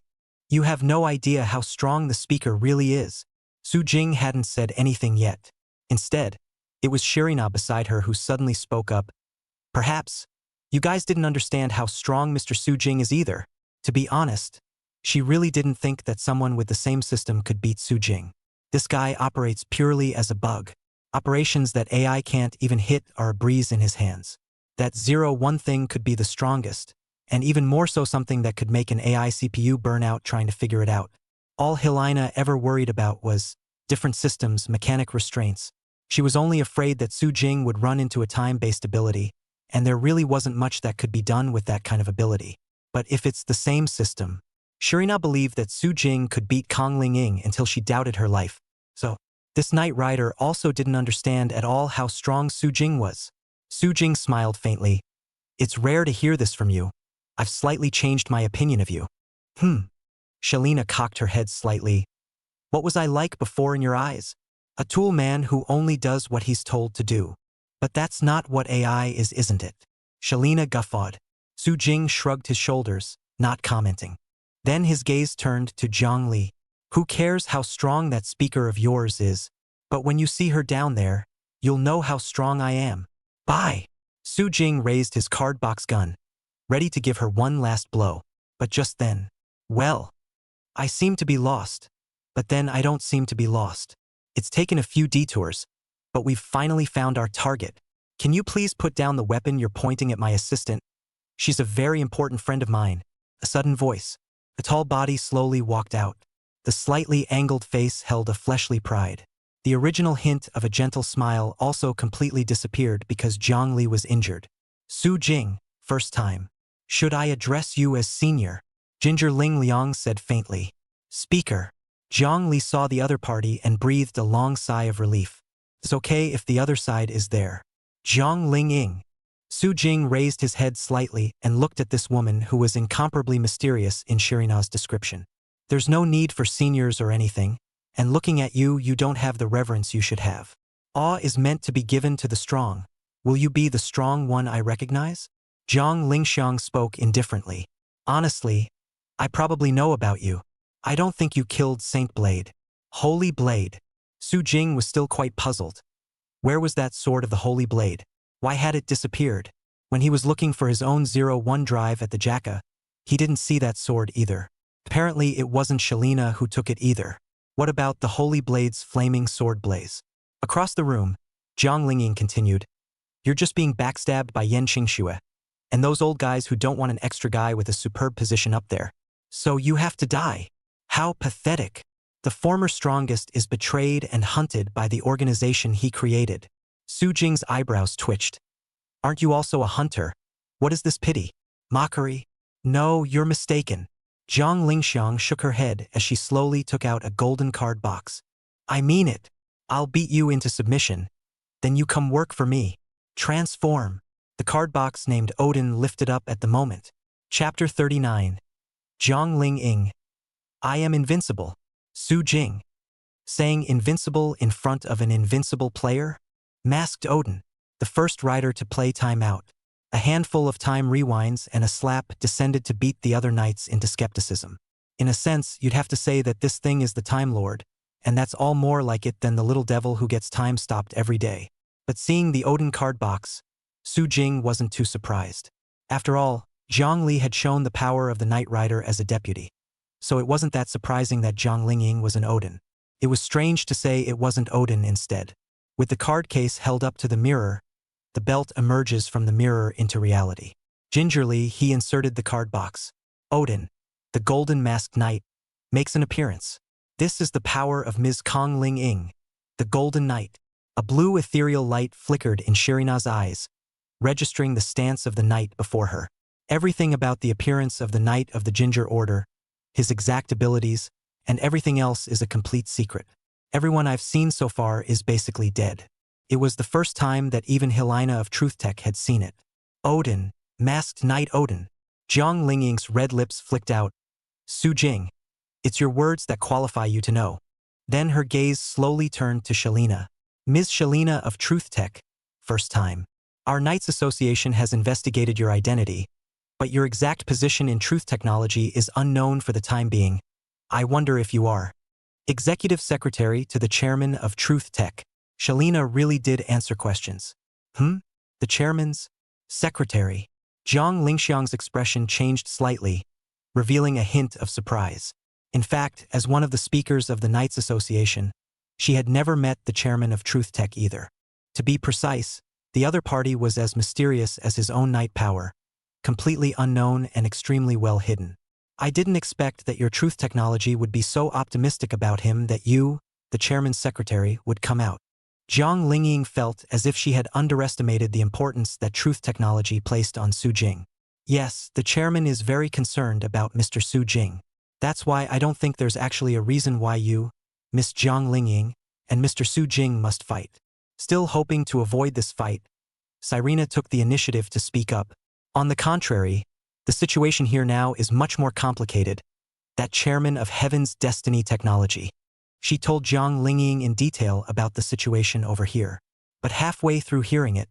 You have no idea how strong the speaker really is. Su Jing hadn't said anything yet. Instead, it was Shirina beside her who suddenly spoke up. Perhaps, you guys didn't understand how strong Mr. Su Jing is either. To be honest, she really didn't think that someone with the same system could beat Su Jing. This guy operates purely as a bug. Operations that AI can't even hit are a breeze in his hands. That 0-1 thing could be the strongest, and even more so something that could make an AI CPU burn out trying to figure it out. All Helena ever worried about was different systems, mechanic restraints. She was only afraid that Su Jing would run into a time-based ability, and there really wasn't much that could be done with that kind of ability. But if it's the same system, Shirina believed that Su Jing could beat Kong Ling Ying until she doubted her life. So, this Knight Rider also didn't understand at all how strong Su Jing was. Su Jing smiled faintly. It's rare to hear this from you. I've slightly changed my opinion of you. Shalina cocked her head slightly. What was I like before in your eyes? A tool man who only does what he's told to do. But that's not what AI is, isn't it? Shalina guffawed. Su Jing shrugged his shoulders, not commenting. Then his gaze turned to Zhongli. Who cares how strong that speaker of yours is? But when you see her down there, you'll know how strong I am. Bye! Su Jing raised his card-box gun, ready to give her one last blow. But just then, well, I seem to be lost. But then I don't seem to be lost. It's taken a few detours, but we've finally found our target. Can you please put down the weapon you're pointing at my assistant? She's a very important friend of mine. A sudden voice. The tall body slowly walked out. The slightly angled face held a fleshly pride. The original hint of a gentle smile also completely disappeared because Zhongli was injured. Su Jing, first time. Should I address you as senior? Ginger Ling Liang said faintly. Speaker. Zhongli saw the other party and breathed a long sigh of relief. It's okay if the other side is there. Zhong Ling Ying. Su Jing raised his head slightly and looked at this woman who was incomparably mysterious in Shirina's description. There's no need for seniors or anything, and looking at you, you don't have the reverence you should have. Awe is meant to be given to the strong. Will you be the strong one I recognize? Zhang Lingxiang spoke indifferently. Honestly, I probably know about you. I don't think you killed Saint Blade. Holy Blade. Su Jing was still quite puzzled. Where was that sword of the Holy Blade? Why had it disappeared? When he was looking for his own 0-1 drive at the Jacka, he didn't see that sword either. Apparently it wasn't Shalina who took it either. What about the Holy Blade's flaming sword blaze? Across the room, Zhang Lingying continued. You're just being backstabbed by Yan Qingxue, and those old guys who don't want an extra guy with a superb position up there. So you have to die. How pathetic. The former strongest is betrayed and hunted by the organization he created. Su Jing's eyebrows twitched. Aren't you also a hunter? What is this pity? Mockery? No, you're mistaken. Zhang Lingxiang shook her head as she slowly took out a golden card box. I mean it. I'll beat you into submission. Then you come work for me. Transform. The card box named Odin lifted up at the moment. Chapter 39. Zhang Ling Ying. I am invincible. Su Jing. Saying invincible in front of an invincible player? Masked Odin, the first rider to play time out. A handful of time rewinds and a slap descended to beat the other knights into skepticism. In a sense, you'd have to say that this thing is the Time Lord, and that's all more like it than the little devil who gets time stopped every day. But seeing the Odin card box, Su Jing wasn't too surprised. After all, Zhang Li had shown the power of the Knight Rider as a deputy. So it wasn't that surprising that Zhang Lingying was an Odin. It was strange to say it wasn't Odin instead. With the card case held up to the mirror, the belt emerges from the mirror into reality. Gingerly, he inserted the card box. Odin, the golden masked knight, makes an appearance. This is the power of Ms. Kong Ling Ing, the golden knight. A blue ethereal light flickered in Shirina's eyes, registering the stance of the knight before her. Everything about the appearance of the Knight of the Ginger Order, his exact abilities, and everything else is a complete secret. Everyone I've seen so far is basically dead. It was the first time that even Helena of Truth Tech had seen it. Odin, masked Knight Odin. Jiang Lingying's red lips flicked out. Su Jing, it's your words that qualify you to know. Then her gaze slowly turned to Shalina. Ms. Shalina of Truth Tech, first time. Our Knights Association has investigated your identity, but your exact position in truth technology is unknown for the time being. I wonder if you are Executive Secretary to the Chairman of Truth Tech. Shalina really did answer questions. The Chairman's Secretary. Jiang Lingxiang's expression changed slightly, revealing a hint of surprise. In fact, as one of the speakers of the Knights Association, she had never met the Chairman of Truth Tech either. To be precise, the other party was as mysterious as his own Knight power, completely unknown and extremely well hidden. I didn't expect that your truth technology would be so optimistic about him that you, the Chairman's Secretary, would come out. Jiang Lingying felt as if she had underestimated the importance that truth technology placed on Su Jing. Yes, the Chairman is very concerned about Mr. Su Jing. That's why I don't think there's actually a reason why you, Miss Jiang Lingying, and Mr. Su Jing must fight. Still hoping to avoid this fight, Cyrena took the initiative to speak up. On the contrary, the situation here now is much more complicated. That Chairman of Heaven's Destiny Technology. She told Jiang Lingying in detail about the situation over here. But halfway through hearing it,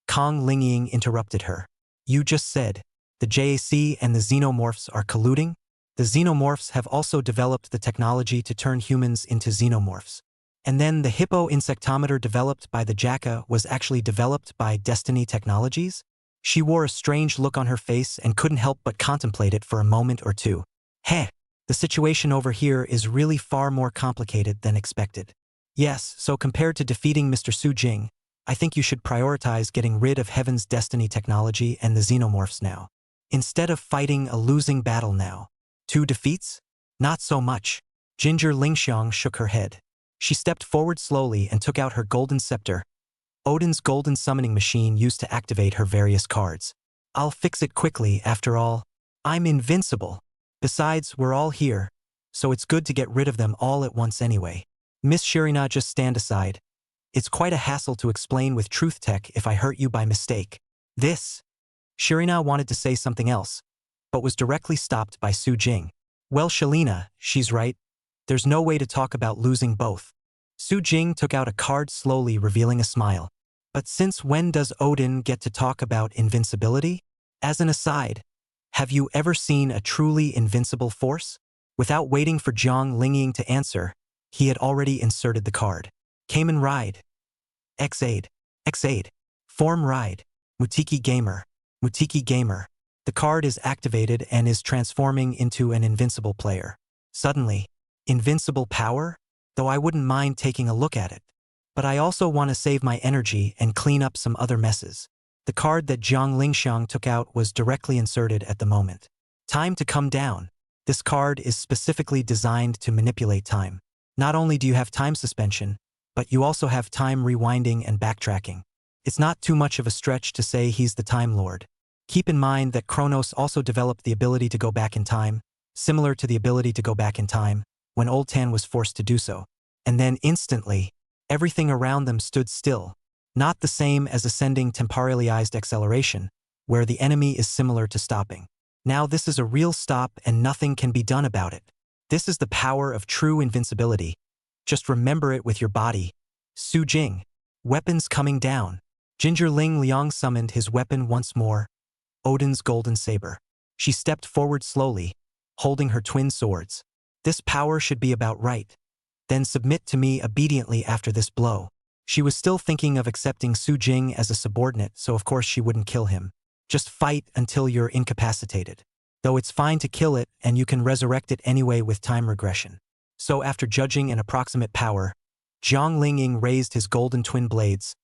Kong Lingying interrupted her. You just said, the JAC and the Xenomorphs are colluding? The Xenomorphs have also developed the technology to turn humans into Xenomorphs. And then the hippo insectometer developed by the Jacka was actually developed by Destiny Technologies? She wore a strange look on her face and couldn't help but contemplate it for a moment or two. Heh, the situation over here is really far more complicated than expected. Yes, so compared to defeating Mr. Su Jing, I think you should prioritize getting rid of Heaven's Destiny Technology and the Xenomorphs now. Instead of fighting a losing battle now. 2 defeats? Not so much. Ginger Lingxiang shook her head. She stepped forward slowly and took out her golden scepter, Odin's golden summoning machine used to activate her various cards. I'll fix it quickly, after all. I'm invincible. Besides, we're all here, so it's good to get rid of them all at once anyway. Miss Shirina, just stand aside. It's quite a hassle to explain with Truth Tech if I hurt you by mistake. This. Shirina wanted to say something else, but was directly stopped by Su Jing. Well, Shalina, she's right. There's no way to talk about losing both. Su Jing took out a card slowly, revealing a smile. But since when does Odin get to talk about invincibility? As an aside, have you ever seen a truly invincible force? Without waiting for Jiang Lingying to answer, he had already inserted the card. Cayman Ride. X-Aid. X-Aid. Form Ride. Mutiki Gamer. Mutiki Gamer. The card is activated and is transforming into an invincible player. Suddenly, invincible power? Though I wouldn't mind taking a look at it. But I also want to save my energy and clean up some other messes. The card that Jiang Lingxiang took out was directly inserted at the moment. Time to come down. This card is specifically designed to manipulate time. Not only do you have time suspension, but you also have time rewinding and backtracking. It's not too much of a stretch to say he's the Time Lord. Keep in mind that Kronos also developed the ability to go back in time, similar to the ability to go back in time, when Old Tan was forced to do so. And then instantly, everything around them stood still, not the same as ascending temporalized acceleration, where the enemy is similar to stopping. Now this is a real stop and nothing can be done about it. This is the power of true invincibility. Just remember it with your body. Su Jing. Weapons coming down. Ginger Ling Liang summoned his weapon once more, Odin's golden saber. She stepped forward slowly, holding her twin swords. This power should be about right. Then submit to me obediently after this blow. She was still thinking of accepting Su Jing as a subordinate, so of course she wouldn't kill him. Just fight until you're incapacitated. Though it's fine to kill it and you can resurrect it anyway with time regression. So after judging an approximate power, Jiang Lingying raised his golden twin blades,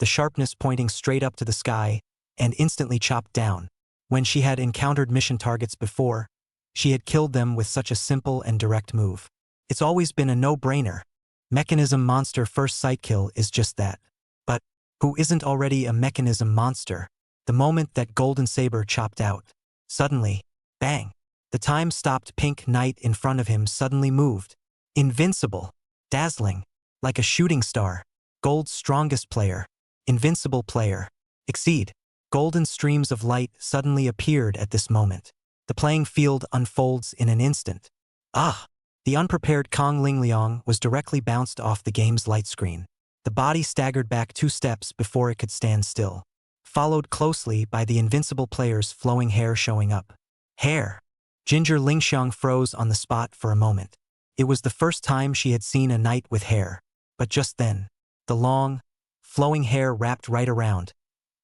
the sharpness pointing straight up to the sky, and instantly chopped down. When she had encountered mission targets before, she had killed them with such a simple and direct move. It's always been a no-brainer. Mechanism monster first sight kill is just that. But who isn't already a mechanism monster? The moment that golden saber chopped out. Suddenly, bang! The time-stopped pink knight in front of him suddenly moved. Invincible. Dazzling. Like a shooting star. Gold's strongest player. Invincible player. Exceed. Golden streams of light suddenly appeared at this moment. The playing field unfolds in an instant. Ah! The unprepared Kong Lingliang was directly bounced off the game's light screen. The body staggered back 2 steps before it could stand still, followed closely by the invincible player's flowing hair showing up. Hair! Ginger Lingxiang froze on the spot for a moment. It was the first time she had seen a knight with hair. But just then, the long, flowing hair wrapped right around,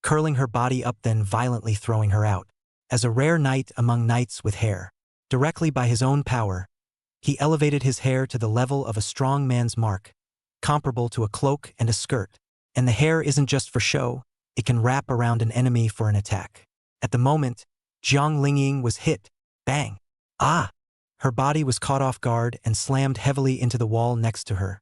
curling her body up then violently throwing her out. As a rare knight among knights with hair, directly by his own power, he elevated his hair to the level of a strong man's mark, comparable to a cloak and a skirt. And the hair isn't just for show, it can wrap around an enemy for an attack. At the moment, Jiang Lingying was hit. Bang! Ah! Her body was caught off guard and slammed heavily into the wall next to her,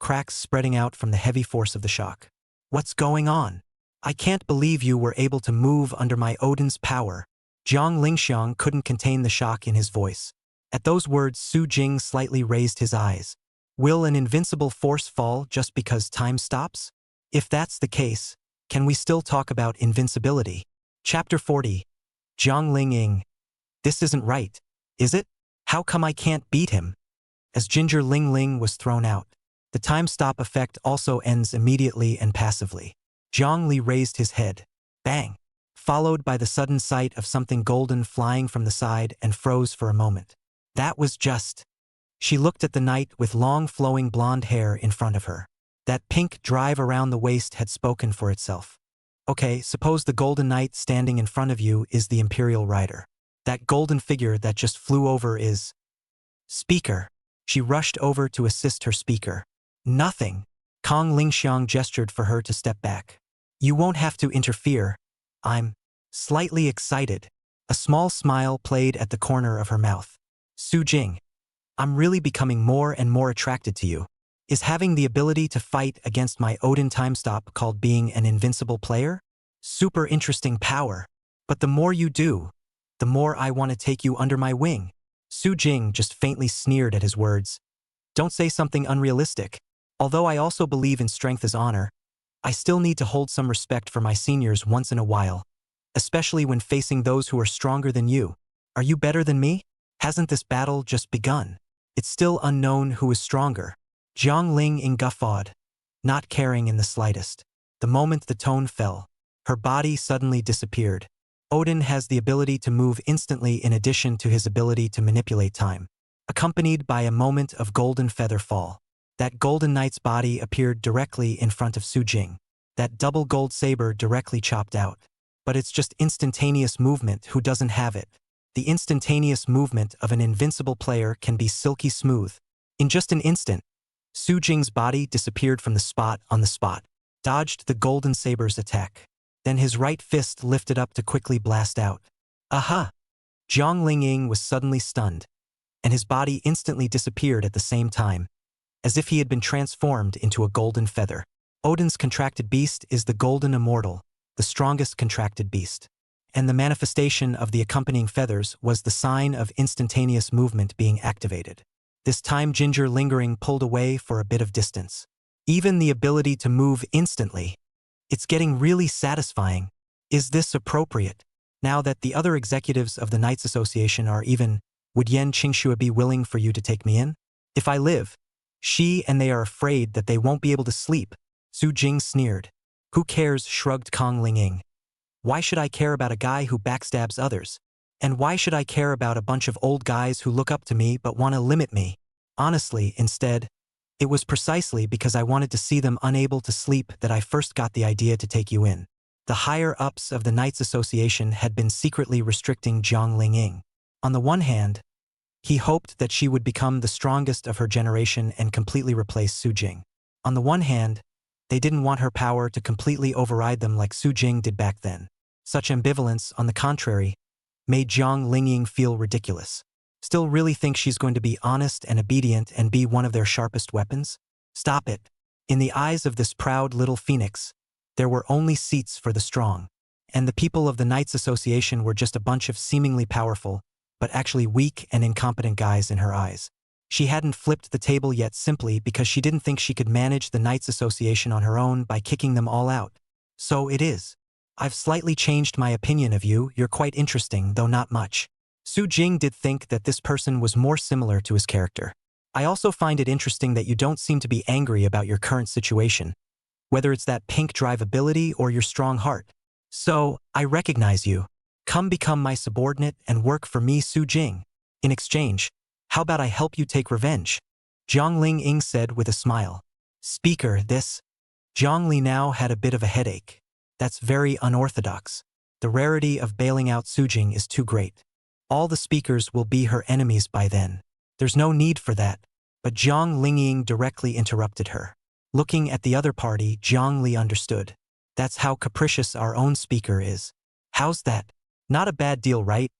cracks spreading out from the heavy force of the shock. What's going on? I can't believe you were able to move under my Odin's power. Jiang Lingxiang couldn't contain the shock in his voice. At those words, Su Jing slightly raised his eyes. Will an invincible force fall just because time stops? If that's the case, can we still talk about invincibility? Chapter 40. Jiang Lingying. This isn't right, is it? How come I can't beat him? As Ginger Ling Ling was thrown out, the time stop effect also ends immediately and passively. Zhang Li raised his head. Bang! Followed by the sudden sight of something golden flying from the side and froze for a moment. That was just. She looked at the knight with long flowing blonde hair in front of her. That pink drive around the waist had spoken for itself. Okay, suppose the golden knight standing in front of you is the imperial rider. That golden figure that just flew over is... Speaker. She rushed over to assist her speaker. Nothing. Kong Lingxiang gestured for her to step back. You won't have to interfere. I'm slightly excited. A small smile played at the corner of her mouth. Su Jing. I'm really becoming more and more attracted to you. Is having the ability to fight against my Odin time stop called being an invincible player? Super interesting power. But the more you do, the more I want to take you under my wing. Su Jing just faintly sneered at his words. Don't say something unrealistic. Although I also believe in strength as honor, I still need to hold some respect for my seniors once in a while, especially when facing those who are stronger than you. Are you better than me? Hasn't this battle just begun? It's still unknown who is stronger. Jiang Lingying guffawed, not caring in the slightest. The moment the tone fell, her body suddenly disappeared. Odin has the ability to move instantly in addition to his ability to manipulate time, accompanied by a moment of golden feather fall. That golden knight's body appeared directly in front of Su Jing. That double gold saber directly chopped out. But it's just instantaneous movement. Who doesn't have it? The instantaneous movement of an invincible player can be silky smooth. In just an instant, Su Jing's body disappeared from the spot on the spot, dodged the golden saber's attack. Then his right fist lifted up to quickly blast out. Aha! Jiang Lingying was suddenly stunned, and his body instantly disappeared at the same time, as if he had been transformed into a golden feather. Odin's contracted beast is the golden immortal, the strongest contracted beast. And the manifestation of the accompanying feathers was the sign of instantaneous movement being activated. This time Ginger Lingering pulled away for a bit of distance. Even the ability to move instantly. It's getting really satisfying. Is this appropriate? Now that the other executives of the Knights Association are even, would Yan Qingxue be willing for you to take me in? If I live, she and they are afraid that they won't be able to sleep. Su Jing sneered. Who cares? Shrugged Kong Lingying. Why should I care about a guy who backstabs others? And why should I care about a bunch of old guys who look up to me but want to limit me? Honestly, instead, it was precisely because I wanted to see them unable to sleep that I first got the idea to take you in. The higher-ups of the Knights Association had been secretly restricting Jiang Lingying. On the one hand, he hoped that she would become the strongest of her generation and completely replace Su Jing. On the one hand, they didn't want her power to completely override them like Su Jing did back then. Such ambivalence, on the contrary, made Jiang Lingying feel ridiculous. Still really think she's going to be honest and obedient and be one of their sharpest weapons? Stop it. In the eyes of this proud little phoenix, there were only seats for the strong. And the people of the Knights Association were just a bunch of seemingly powerful, but actually weak and incompetent guys in her eyes. She hadn't flipped the table yet simply because she didn't think she could manage the Knights Association on her own by kicking them all out. So it is. I've slightly changed my opinion of you. You're quite interesting, though not much. Su Jing did think that this person was more similar to his character. I also find it interesting that you don't seem to be angry about your current situation, whether it's that pink drive ability or your strong heart. So, I recognize you. Come become my subordinate and work for me, Su Jing. In exchange, how about I help you take revenge? Jiang Lingying said with a smile. Speaker, this. Jiang Li now had a bit of a headache. That's very unorthodox. The rarity of bailing out Su Jing is too great. All the speakers will be her enemies by then. There's no need for that. But Jiang Lingying directly interrupted her. Looking at the other party, Jiang Li understood. That's how capricious our own speaker is. How's that? Not a bad deal, right?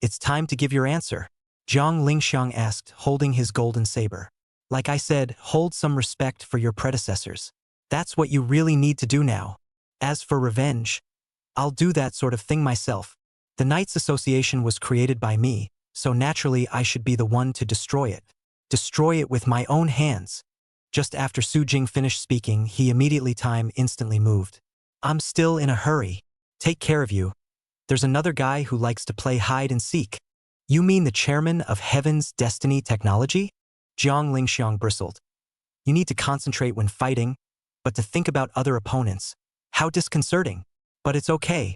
It's time to give your answer. Jiang Lingxiang asked, holding his golden saber. Like I said, hold some respect for your predecessors. That's what you really need to do now. As for revenge, I'll do that sort of thing myself. The Knights Association was created by me, so naturally I should be the one to destroy it. Destroy it with my own hands. Just after Su Jing finished speaking, he immediately instantly moved. I'm still in a hurry. Take care of you. There's another guy who likes to play hide and seek. You mean the chairman of Heaven's Destiny Technology? Jiang Lingxiang bristled. You need to concentrate when fighting, but to think about other opponents. How disconcerting. But it's okay.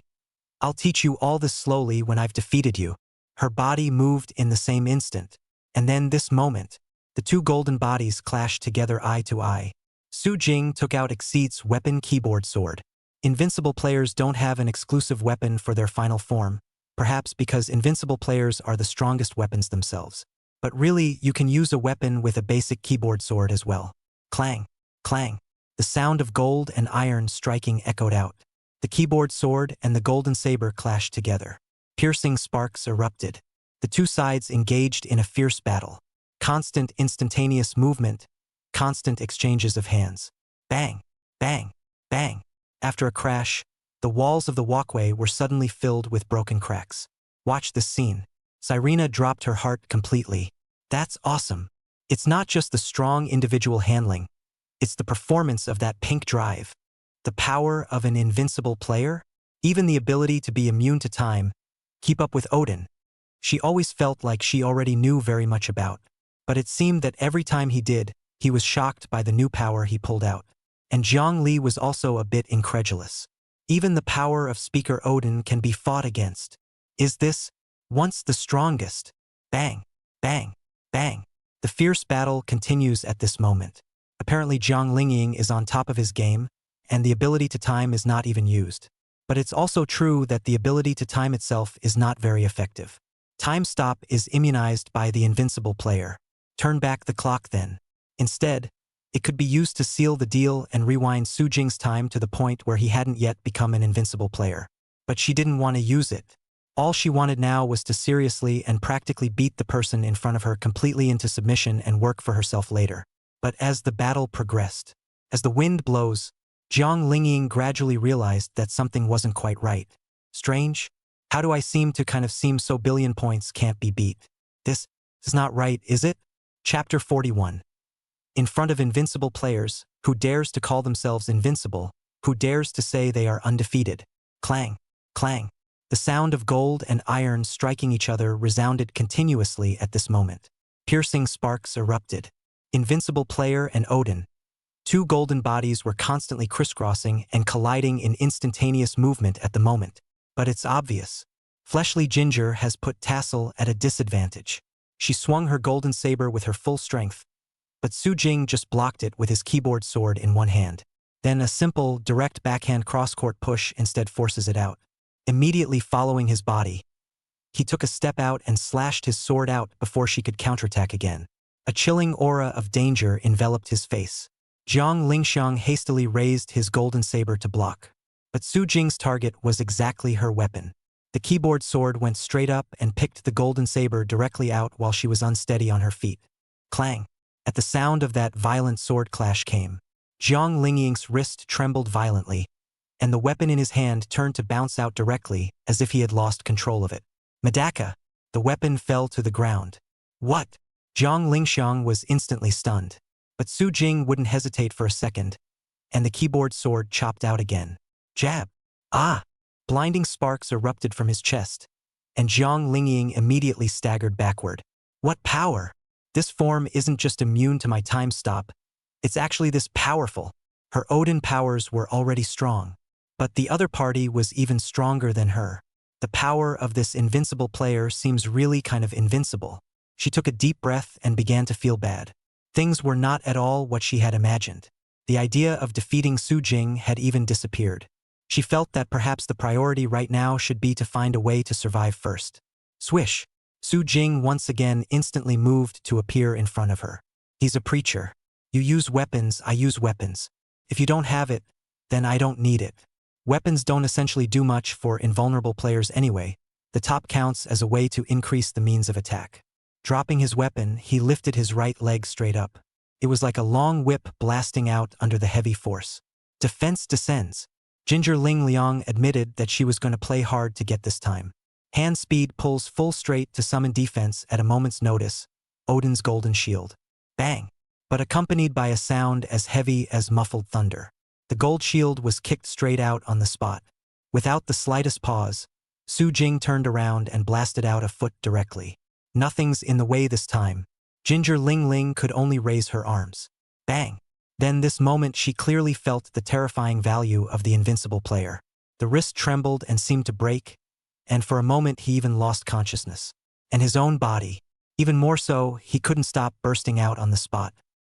I'll teach you all this slowly when I've defeated you. Her body moved in the same instant. And then this moment, the two golden bodies clashed together eye to eye. Su Jing took out Exceed's weapon keyboard sword. Invincible players don't have an exclusive weapon for their final form, perhaps because invincible players are the strongest weapons themselves. But really, you can use a weapon with a basic keyboard sword as well. Clang, clang. The sound of gold and iron striking echoed out. The keyboard sword and the golden saber clashed together. Piercing sparks erupted. The two sides engaged in a fierce battle. Constant instantaneous movement, constant exchanges of hands. Bang, bang, bang. After a crash, the walls of the walkway were suddenly filled with broken cracks. Watch this scene. Cyrena dropped her heart completely. That's awesome. It's not just the strong individual handling. It's the performance of that pink drive. The power of an invincible player. Even the ability to be immune to time. Keep up with Odin. She always felt like she already knew very much about. But it seemed that every time he did, he was shocked by the new power he pulled out. And Jiang Li was also a bit incredulous. Even the power of Speaker Odin can be fought against. Is this, once the strongest? Bang, bang, bang. The fierce battle continues at this moment. Apparently Jiang Lingying is on top of his game, and the ability to time is not even used. But it's also true that the ability to time itself is not very effective. Time stop is immunized by the invincible player. Turn back the clock then. Instead, it could be used to seal the deal and rewind Su Jing's time to the point where he hadn't yet become an invincible player. But she didn't want to use it. All she wanted now was to seriously and practically beat the person in front of her completely into submission and work for herself later. But as the battle progressed, as the wind blows, Jiang Lingying gradually realized that something wasn't quite right. Strange? How do I seem so billion points can't be beat? This is not right, is it? Chapter 41. In front of invincible players, who dares to call themselves invincible, who dares to say they are undefeated? Clang, clang. The sound of gold and iron striking each other resounded continuously at this moment. Piercing sparks erupted. Invincible player and Odin. Two golden bodies were constantly crisscrossing and colliding in instantaneous movement at the moment. But it's obvious. Fleshly Ginger has put Tassel at a disadvantage. She swung her golden saber with her full strength, but Su Jing just blocked it with his keyboard sword in one hand. Then a simple, direct backhand cross-court push instead forces it out. Immediately following his body, he took a step out and slashed his sword out before she could counterattack again. A chilling aura of danger enveloped his face. Jiang Lingxiang hastily raised his golden saber to block. But Su Jing's target was exactly her weapon. The keyboard sword went straight up and picked the golden saber directly out while she was unsteady on her feet. Clang! At the sound of that violent sword clash came. Jiang Lingying's wrist trembled violently, and the weapon in his hand turned to bounce out directly as if he had lost control of it. Medaka! The weapon fell to the ground. What? Jiang Lingxiang was instantly stunned. But Su Jing wouldn't hesitate for a second, and the keyboard sword chopped out again. Jab! Ah! Blinding sparks erupted from his chest, and Jiang Lingying immediately staggered backward. What power! This form isn't just immune to my time stop, it's actually this powerful. Her Odin powers were already strong, but the other party was even stronger than her. The power of this invincible player seems really kind of invincible. She took a deep breath and began to feel bad. Things were not at all what she had imagined. The idea of defeating Su Jing had even disappeared. She felt that perhaps the priority right now should be to find a way to survive first. Swish! Su Jing once again instantly moved to appear in front of her. He's a preacher. You use weapons, I use weapons. If you don't have it, then I don't need it. Weapons don't essentially do much for invulnerable players anyway. The top counts as a way to increase the means of attack. Dropping his weapon, he lifted his right leg straight up. It was like a long whip blasting out under the heavy force. Defense descends. Ginger Ling Liang admitted that she was going to play hard to get this time. Hand speed pulls full straight to summon defense at a moment's notice. Odin's golden shield. Bang! But accompanied by a sound as heavy as muffled thunder. The gold shield was kicked straight out on the spot. Without the slightest pause, Su Jing turned around and blasted out a foot directly. Nothing's in the way this time. Ginger Ling Ling could only raise her arms. Bang! Then this moment she clearly felt the terrifying value of the invincible player. The wrist trembled and seemed to break, and for a moment he even lost consciousness. And his own body. Even more so, he couldn't stop bursting out on the spot.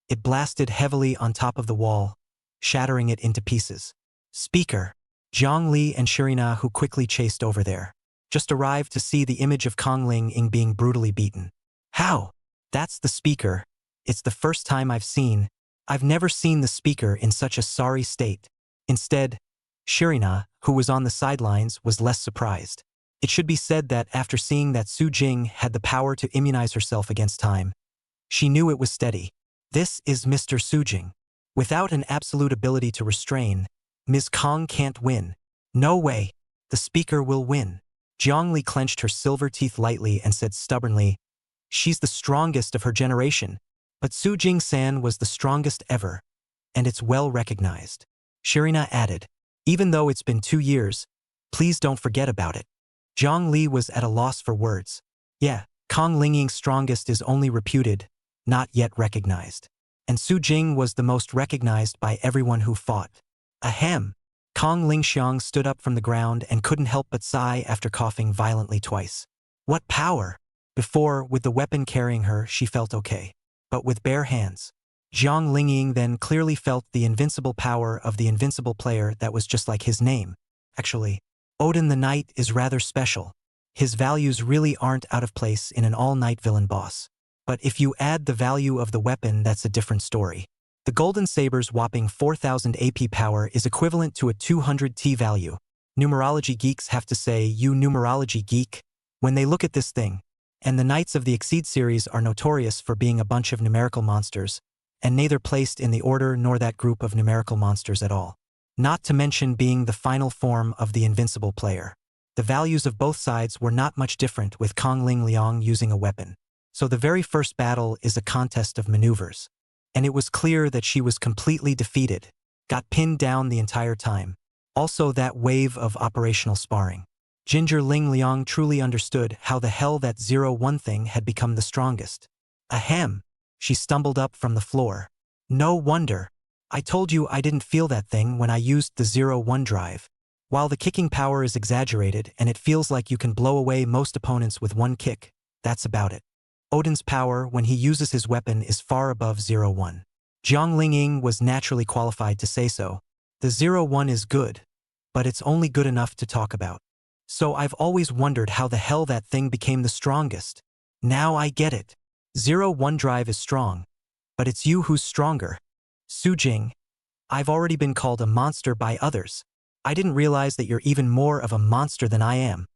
It blasted heavily on top of the wall, shattering it into pieces. Speaker! Zhang Li and Shirina, who quickly chased over there, just arrived to see the image of Kong Ling Ying being brutally beaten. How? That's the speaker. It's the first time I've never seen the speaker in such a sorry state. Instead, Shirina, who was on the sidelines, was less surprised. It should be said that after seeing that Su Jing had the power to immunize herself against time, she knew it was steady. This is Mr. Su Jing. Without an absolute ability to restrain, Ms. Kong can't win. No way. The speaker will win. Jiang Li clenched her silver teeth lightly and said stubbornly, she's the strongest of her generation, but Su Jing-san was the strongest ever, and it's well recognized. Shirina added, even though it's been 2 years, please don't forget about it. Zhang Li was at a loss for words. Yeah, Kong Lingying's strongest is only reputed, not yet recognized. And Su Jing was the most recognized by everyone who fought. Ahem! Kong Lingxiang stood up from the ground and couldn't help but sigh after coughing violently twice. What power! Before, with the weapon carrying her, she felt okay. But with bare hands. Jiang Lingying then clearly felt the invincible power of the invincible player that was just like his name. Actually, Odin the Knight is rather special. His values really aren't out of place in an all-night villain boss. But if you add the value of the weapon, that's a different story. The Golden Saber's whopping 4000 AP power is equivalent to a 200 T value. Numerology geeks have to say, you numerology geek, when they look at this thing. And the Knights of the Exceed series are notorious for being a bunch of numerical monsters, and neither placed in the order nor that group of numerical monsters at all. Not to mention being the final form of the invincible player. The values of both sides were not much different, with Kong Ling Liang using a weapon. So the very first battle is a contest of maneuvers. And it was clear that she was completely defeated, got pinned down the entire time. Also that wave of operational sparring. Ginger Ling Liang truly understood how the hell that 01 thing had become the strongest. Ahem! She stumbled up from the floor. No wonder. I told you I didn't feel that thing when I used the 01 drive. While the kicking power is exaggerated and it feels like you can blow away most opponents with one kick, that's about it. Odin's power when he uses his weapon is far above 01. Jiang Lingying was naturally qualified to say so. The 01 is good, but it's only good enough to talk about. So I've always wondered how the hell that thing became the strongest. Now I get it. 01 drive is strong, but it's you who's stronger. Su Jing, I've already been called a monster by others. I didn't realize that you're even more of a monster than I am.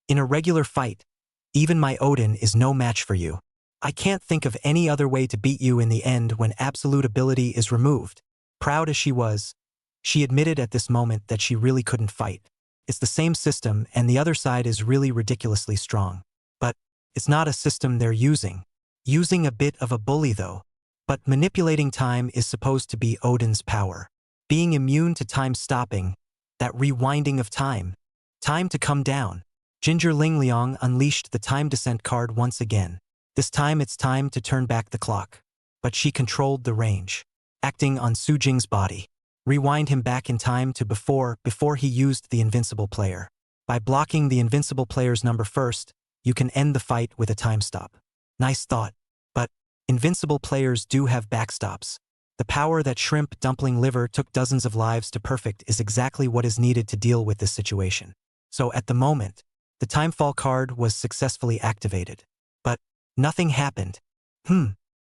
In a regular fight, even my Odin is no match for you. I can't think of any other way to beat you in the end when absolute ability is removed. Proud as she was, she admitted at this moment that she really couldn't fight. It's the same system and the other side is really ridiculously strong. But it's not a system they're using. Using a bit of a bully though. But manipulating time is supposed to be Odin's power. Being immune to time stopping, that rewinding of time. Time to come down. Ginger Ling Liang unleashed the time descent card once again. This time it's time to turn back the clock. But she controlled the range, acting on Su Jing's body. Rewind him back in time to before he used the invincible player. By blocking the invincible player's number first, you can end the fight with a time stop. Nice thought. But invincible players do have backstops. The power that Shrimp Dumpling Liver took dozens of lives to perfect is exactly what is needed to deal with this situation. So at the moment, the Timefall card was successfully activated. But nothing happened.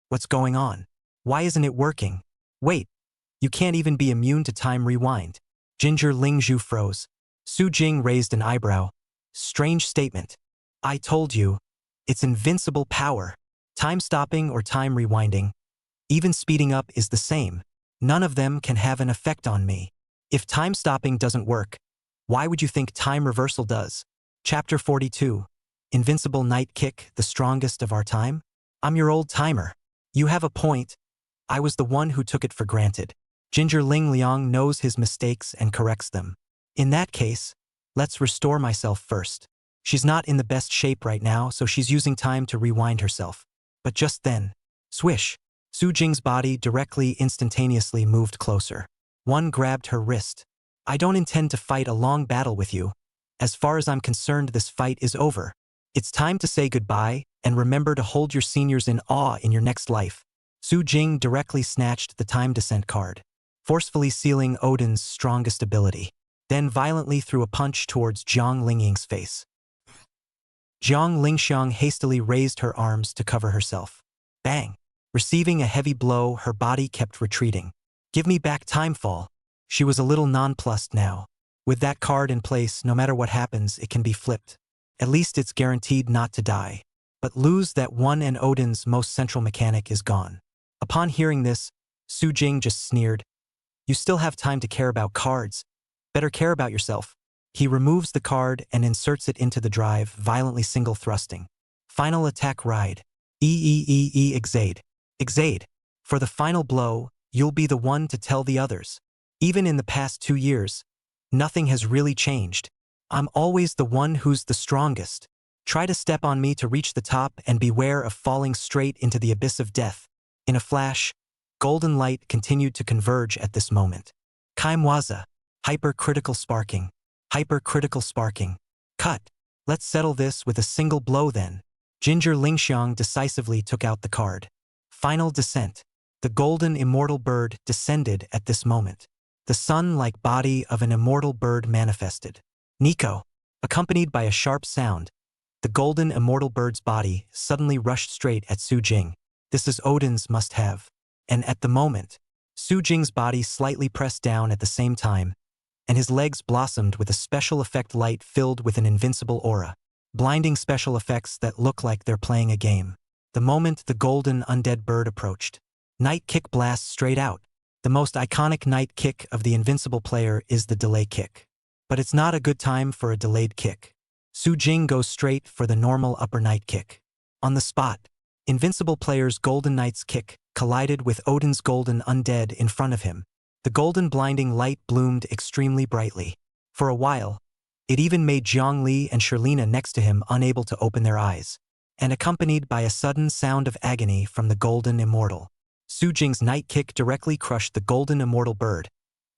What's going on? Why isn't it working? Wait, you can't even be immune to time rewind. Ginger Lingzhu froze. Su Jing raised an eyebrow. Strange statement. I told you, it's invincible power. Time stopping or time rewinding. Even speeding up is the same. None of them can have an effect on me. If time stopping doesn't work, why would you think time reversal does? Chapter 42. Invincible Night Kick, the strongest of our time? I'm your old timer. You have a point. I was the one who took it for granted. Ginger Ling Liang knows his mistakes and corrects them. In that case, let's restore myself first. She's not in the best shape right now, so she's using time to rewind herself. But just then, swish. Su Jing's body directly instantaneously moved closer. One grabbed her wrist. I don't intend to fight a long battle with you. As far as I'm concerned, this fight is over. It's time to say goodbye and remember to hold your seniors in awe in your next life. Su Jing directly snatched the time descent card, forcefully sealing Odin's strongest ability, then violently threw a punch towards Jiang Lingying's face. Jiang Lingxiang hastily raised her arms to cover herself. Bang! Receiving a heavy blow, her body kept retreating. Give me back Timefall. She was a little nonplussed now. With that card in place, no matter what happens, it can be flipped. At least it's guaranteed not to die. But lose that one and Odin's most central mechanic is gone. Upon hearing this, Su Jing just sneered. You still have time to care about cards. Better care about yourself. He removes the card and inserts it into the drive, violently single thrusting. Final attack ride. Exade. Exade. For the final blow, you'll be the one to tell the others. Even in the past 2 years, nothing has really changed. I'm always the one who's the strongest. Try to step on me to reach the top and beware of falling straight into the abyss of death. In a flash, golden light continued to converge at this moment. Kaimwaza. Hypercritical sparking. Hypercritical sparking. Cut. Let's settle this with a single blow then. Ginger Lingxiang decisively took out the card. Final descent. The golden immortal bird descended at this moment. The sun-like body of an immortal bird manifested. Nico. Accompanied by a sharp sound, the golden immortal bird's body suddenly rushed straight at Su Jing. This is Odin's must-have. And at the moment, Su Jing's body slightly pressed down at the same time, and his legs blossomed with a special effect light filled with an invincible aura. Blinding special effects that look like they're playing a game. The moment the golden undead bird approached, Night Kick blasts straight out. The most iconic Night Kick of the invincible player is the delay kick. But it's not a good time for a delayed kick. Su Jing goes straight for the normal upper Night Kick. On the spot, invincible player's golden Knight's kick collided with Odin's golden undead in front of him. The golden blinding light bloomed extremely brightly. For a while, it even made Zhang Li and Sherlina next to him unable to open their eyes, and accompanied by a sudden sound of agony from the golden immortal. Su Jing's Night Kick directly crushed the golden immortal bird,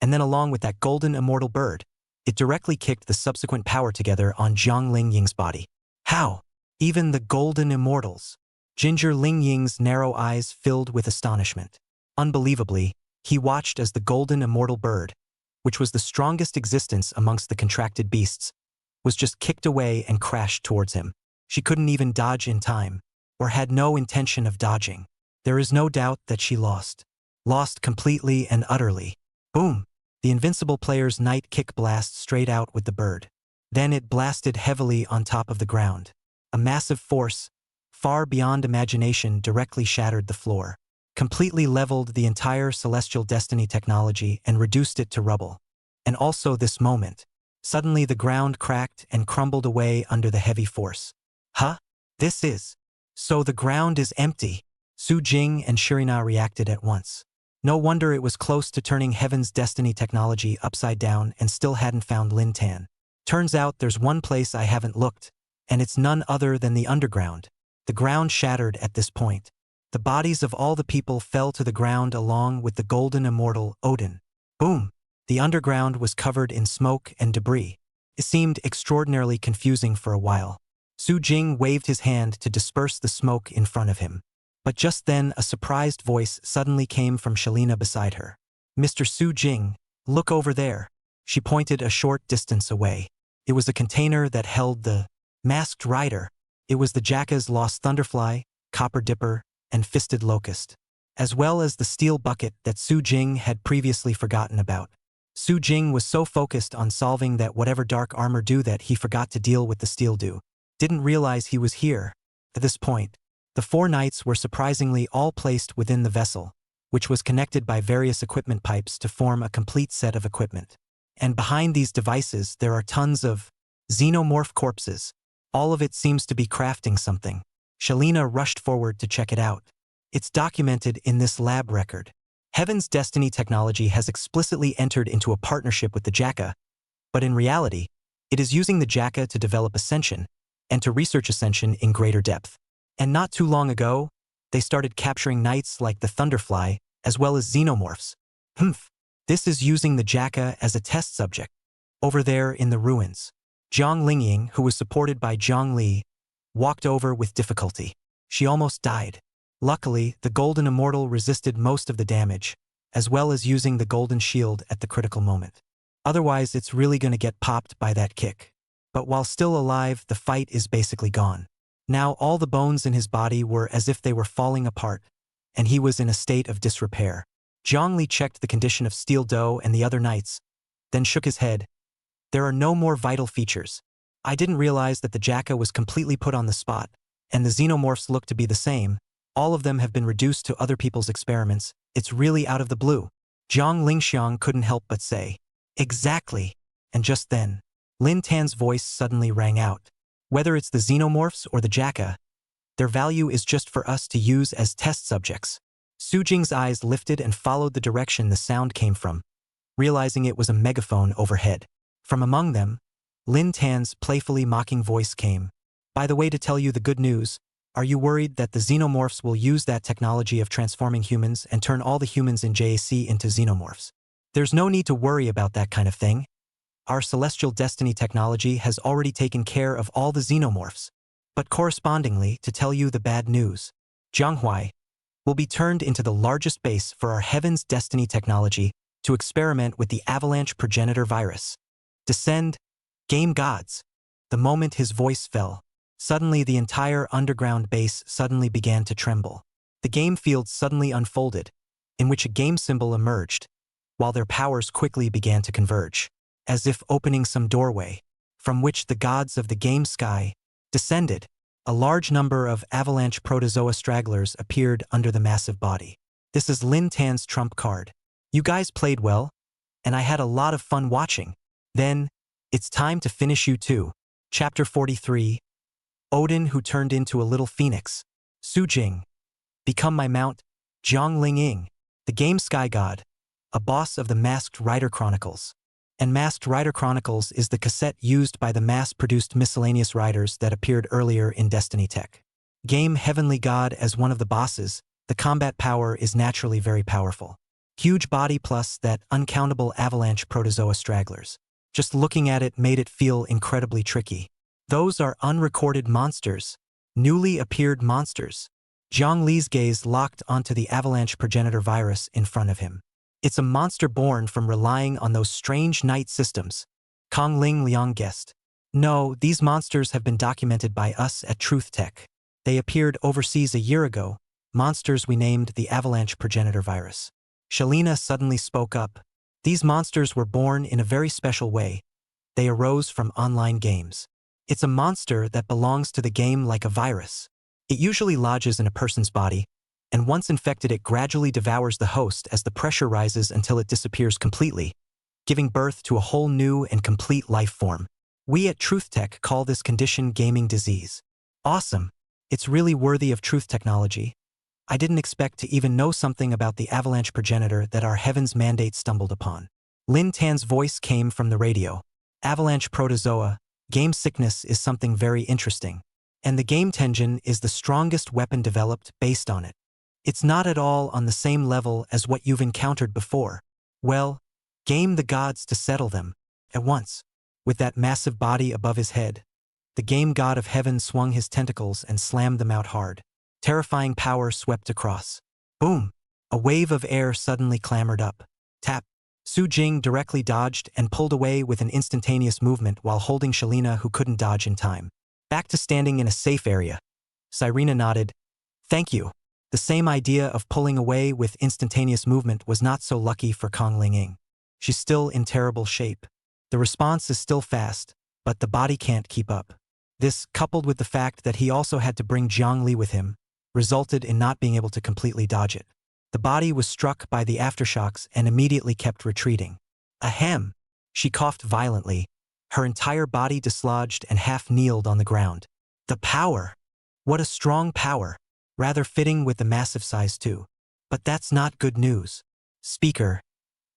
and then along with that golden immortal bird, it directly kicked the subsequent power together on Jiang Lingying's body. How? Even the golden immortals? Ginger Lingying's narrow eyes filled with astonishment. Unbelievably, he watched as the golden immortal bird, which was the strongest existence amongst the contracted beasts, was just kicked away and crashed towards him. She couldn't even dodge in time, or had no intention of dodging. There is no doubt that she lost. Lost completely and utterly. Boom! The invincible player's night kick blasts straight out with the bird. Then it blasted heavily on top of the ground. A massive force, far beyond imagination, directly shattered the floor, completely leveled the entire celestial destiny technology and reduced it to rubble. And also this moment. Suddenly the ground cracked and crumbled away under the heavy force. Huh? This is... So the ground is empty. Su Jing and Shirina reacted at once. No wonder it was close to turning Heaven's destiny technology upside down and still hadn't found Lin Tan. Turns out there's one place I haven't looked, and it's none other than the underground. The ground shattered at this point. The bodies of all the people fell to the ground along with the golden immortal Odin. Boom! The underground was covered in smoke and debris. It seemed extraordinarily confusing for a while. Su Jing waved his hand to disperse the smoke in front of him. But just then a surprised voice suddenly came from Shalina beside her. "Mr. Su Jing, look over there." She pointed a short distance away. It was a container that held the masked rider. It was the Jacka's lost thunderfly, copper dipper, and fisted locust, as well as the steel bucket that Su Jing had previously forgotten about. Su Jing was so focused on solving that whatever dark armor do that he forgot to deal with the steel do. Didn't realize he was here. At this point, the 4 knights were surprisingly all placed within the vessel, which was connected by various equipment pipes to form a complete set of equipment. And behind these devices there are tons of xenomorph corpses. All of it seems to be crafting something. Shalina rushed forward to check it out. It's documented in this lab record. Heaven's destiny technology has explicitly entered into a partnership with the Jacka, but in reality, it is using the Jacka to develop Ascension and to research Ascension in greater depth. And not too long ago, they started capturing knights like the Thunderfly, as well as xenomorphs. This is using the Jacka as a test subject. Over there in the ruins, Jiang Lingying, who was supported by Jiang Li, walked over with difficulty. She almost died. Luckily, the Golden Immortal resisted most of the damage, as well as using the Golden Shield at the critical moment. Otherwise, it's really gonna get popped by that kick. But while still alive, the fight is basically gone. Now all the bones in his body were as if they were falling apart, and he was in a state of disrepair. Jiang Li checked the condition of Steel Doe and the other knights, then shook his head. There are no more vital features. I didn't realize that the Jacka was completely put on the spot, and the xenomorphs look to be the same. All of them have been reduced to other people's experiments. It's really out of the blue. Jiang Lingxiang couldn't help but say, "Exactly." And just then, Lin Tan's voice suddenly rang out. "Whether it's the xenomorphs or the Jacka, their value is just for us to use as test subjects." Su Jing's eyes lifted and followed the direction the sound came from, realizing it was a megaphone overhead. From among them, Lin Tan's playfully mocking voice came. "By the way, to tell you the good news, are you worried that the xenomorphs will use that technology of transforming humans and turn all the humans in JAC into xenomorphs? There's no need to worry about that kind of thing. Our celestial destiny technology has already taken care of all the xenomorphs. But correspondingly, to tell you the bad news, Jianghuai will be turned into the largest base for our Heaven's destiny technology to experiment with the avalanche progenitor virus. Descend, game gods." The moment his voice fell, suddenly the entire underground base suddenly began to tremble. The game field suddenly unfolded, in which a game symbol emerged, while their powers quickly began to converge, as if opening some doorway, from which the gods of the game sky descended. A large number of avalanche protozoa stragglers appeared under the massive body. "This is Lin Tan's trump card. You guys played well, and I had a lot of fun watching. Then, it's time to finish you too." Chapter 43. Odin who turned into a little phoenix. Su Jing. Become my mount. Jiang Lingying, the game sky god, a boss of the Masked Rider Chronicles. And Masked Rider Chronicles is the cassette used by the mass-produced miscellaneous riders that appeared earlier in Destiny Tech. Game Heavenly God as one of the bosses, the combat power is naturally very powerful. Huge body plus that uncountable avalanche protozoa stragglers. Just looking at it made it feel incredibly tricky. Those are unrecorded monsters, newly appeared monsters. Jiang Li's gaze locked onto the avalanche progenitor virus in front of him. It's a monster born from relying on those strange night systems. Kong Ling Liang guessed. No, these monsters have been documented by us at Truth Tech. They appeared overseas a year ago, monsters we named the avalanche progenitor virus. Shalina suddenly spoke up. These monsters were born in a very special way. They arose from online games. It's a monster that belongs to the game like a virus. It usually lodges in a person's body, and once infected it gradually devours the host as the pressure rises until it disappears completely, giving birth to a whole new and complete life form. We at Truth Tech call this condition gaming disease. Awesome! It's really worthy of truth technology. I didn't expect to even know something about the avalanche progenitor that our heaven's mandate stumbled upon. Lin Tan's voice came from the radio. Avalanche protozoa, game sickness is something very interesting. And the game tengen is the strongest weapon developed based on it. It's not at all on the same level as what you've encountered before. Well, game the gods to settle them, at once. With that massive body above his head, the game god of heaven swung his tentacles and slammed them out hard. Terrifying power swept across. Boom! A wave of air suddenly clambered up. Tap! Su Jing directly dodged and pulled away with an instantaneous movement while holding Shalina, who couldn't dodge in time. Back to standing in a safe area. Cyrena nodded. Thank you. The same idea of pulling away with instantaneous movement was not so lucky for Kong Linging. She's still in terrible shape. The response is still fast, but the body can't keep up. This, coupled with the fact that he also had to bring Zhongli with him, resulted in not being able to completely dodge it. The body was struck by the aftershocks and immediately kept retreating. Ahem! She coughed violently. Her entire body dislodged and half-kneeled on the ground. The power! What a strong power! Rather fitting with the massive size too. But that's not good news. Speaker,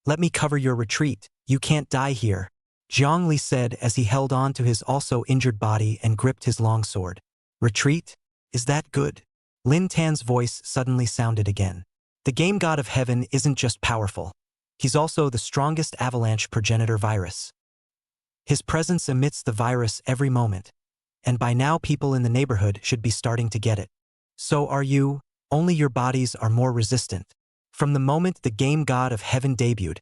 let me cover your retreat. You can't die here. Zhongli said as he held on to his also injured body and gripped his longsword. Retreat? Is that good? Lin Tan's voice suddenly sounded again. The game god of heaven isn't just powerful. He's also the strongest avalanche progenitor virus. His presence emits the virus every moment, and by now people in the neighborhood should be starting to get it. So are you, only your bodies are more resistant. From the moment the game god of heaven debuted,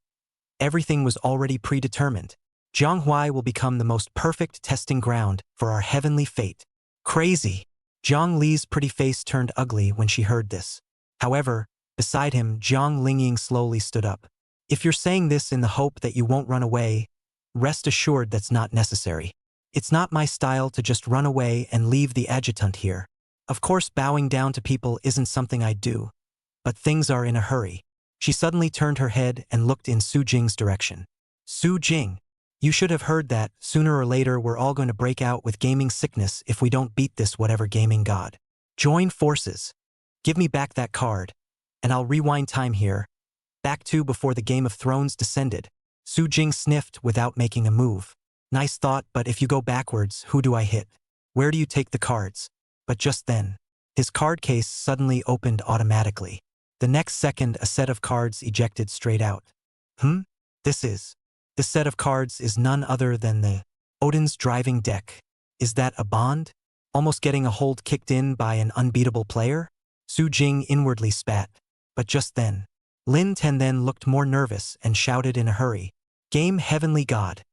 everything was already predetermined. Zhonghui will become the most perfect testing ground for our heavenly fate. Crazy! Zhang Li's pretty face turned ugly when she heard this. However, beside him, Zhang Lingying slowly stood up. If you're saying this in the hope that you won't run away, rest assured that's not necessary. It's not my style to just run away and leave the adjutant here. Of course, bowing down to people isn't something I'd do. But things are in a hurry. She suddenly turned her head and looked in Su Jing's direction. Su Jing, you should have heard that, sooner or later we're all going to break out with gaming sickness if we don't beat this whatever gaming god. Join forces. Give me back that card. And I'll rewind time here. Back to before the Game of Thrones descended. Su Jing sniffed without making a move. Nice thought, but if you go backwards, who do I hit? Where do you take the cards? But just then, his card case suddenly opened automatically. The next second, a set of cards ejected straight out. This set of cards is none other than the Odin's driving deck. Is that a bond? Almost getting a hold kicked in by an unbeatable player? Su Jing inwardly spat. But just then, Lin Tan then looked more nervous and shouted in a hurry. Game Heavenly God.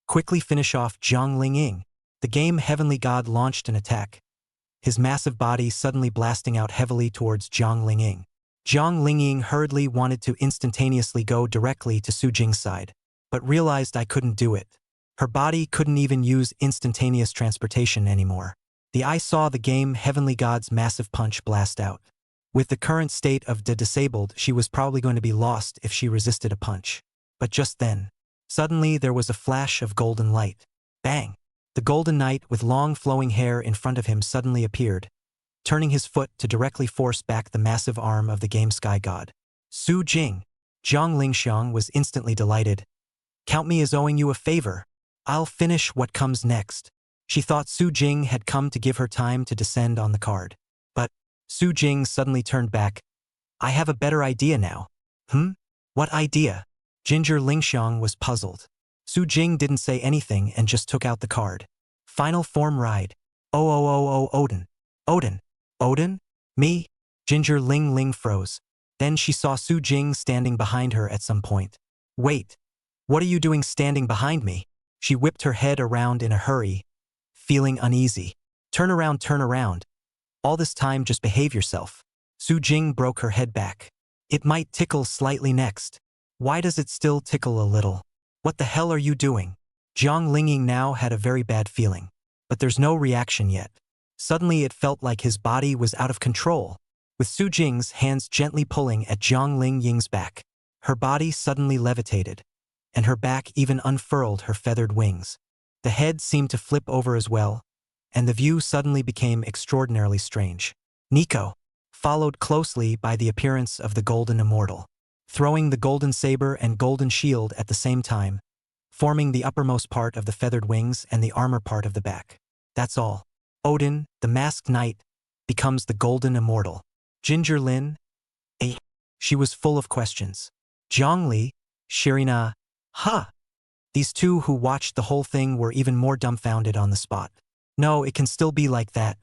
Quickly finish off Zhang Lingying. The Game Heavenly God launched an attack, his massive body suddenly blasting out heavily towards Zhang Lingying. Zhang Lingying hurriedly wanted to instantaneously go directly to Su Jing's side, but realized I couldn't do it. Her body couldn't even use instantaneous transportation anymore. The eye saw the Game Heavenly God's massive punch blast out. With the current state of disabled, she was probably going to be lost if she resisted a punch. But just then, suddenly there was a flash of golden light. Bang! The golden knight with long flowing hair in front of him suddenly appeared, turning his foot to directly force back the massive arm of the Game Sky God. Su Jing! Zhang Lingxiang was instantly delighted. Count me as owing you a favor. I'll finish what comes next. She thought Su Jing had come to give her time to descend on the card. But Su Jing suddenly turned back. I have a better idea now. What idea? Ginger Lingxiang was puzzled. Su Jing didn't say anything and just took out the card. Final form ride. Oh, Odin. Odin. Odin? Me? Ginger Ling froze. Then she saw Su Jing standing behind her at some point. Wait. What are you doing standing behind me? She whipped her head around in a hurry, feeling uneasy. Turn around. All this time just behave yourself. Su Jing broke her head back. It might tickle slightly next. Why does it still tickle a little? What the hell are you doing? Jiang Lingying now had a very bad feeling. But there's no reaction yet. Suddenly it felt like his body was out of control, with Su Jing's hands gently pulling at Jiang Lingying's back. Her body suddenly levitated, and her back even unfurled her feathered wings. The head seemed to flip over as well, and the view suddenly became extraordinarily strange. Nico, followed closely by the appearance of the Golden Immortal, throwing the golden saber and golden shield at the same time, forming the uppermost part of the feathered wings and the armor part of the back. That's all. Odin, the masked knight, becomes the Golden Immortal. Ginger Lin? She was full of questions. Zhongli, Shirina, huh? These two who watched the whole thing were even more dumbfounded on the spot. No, it can still be like that.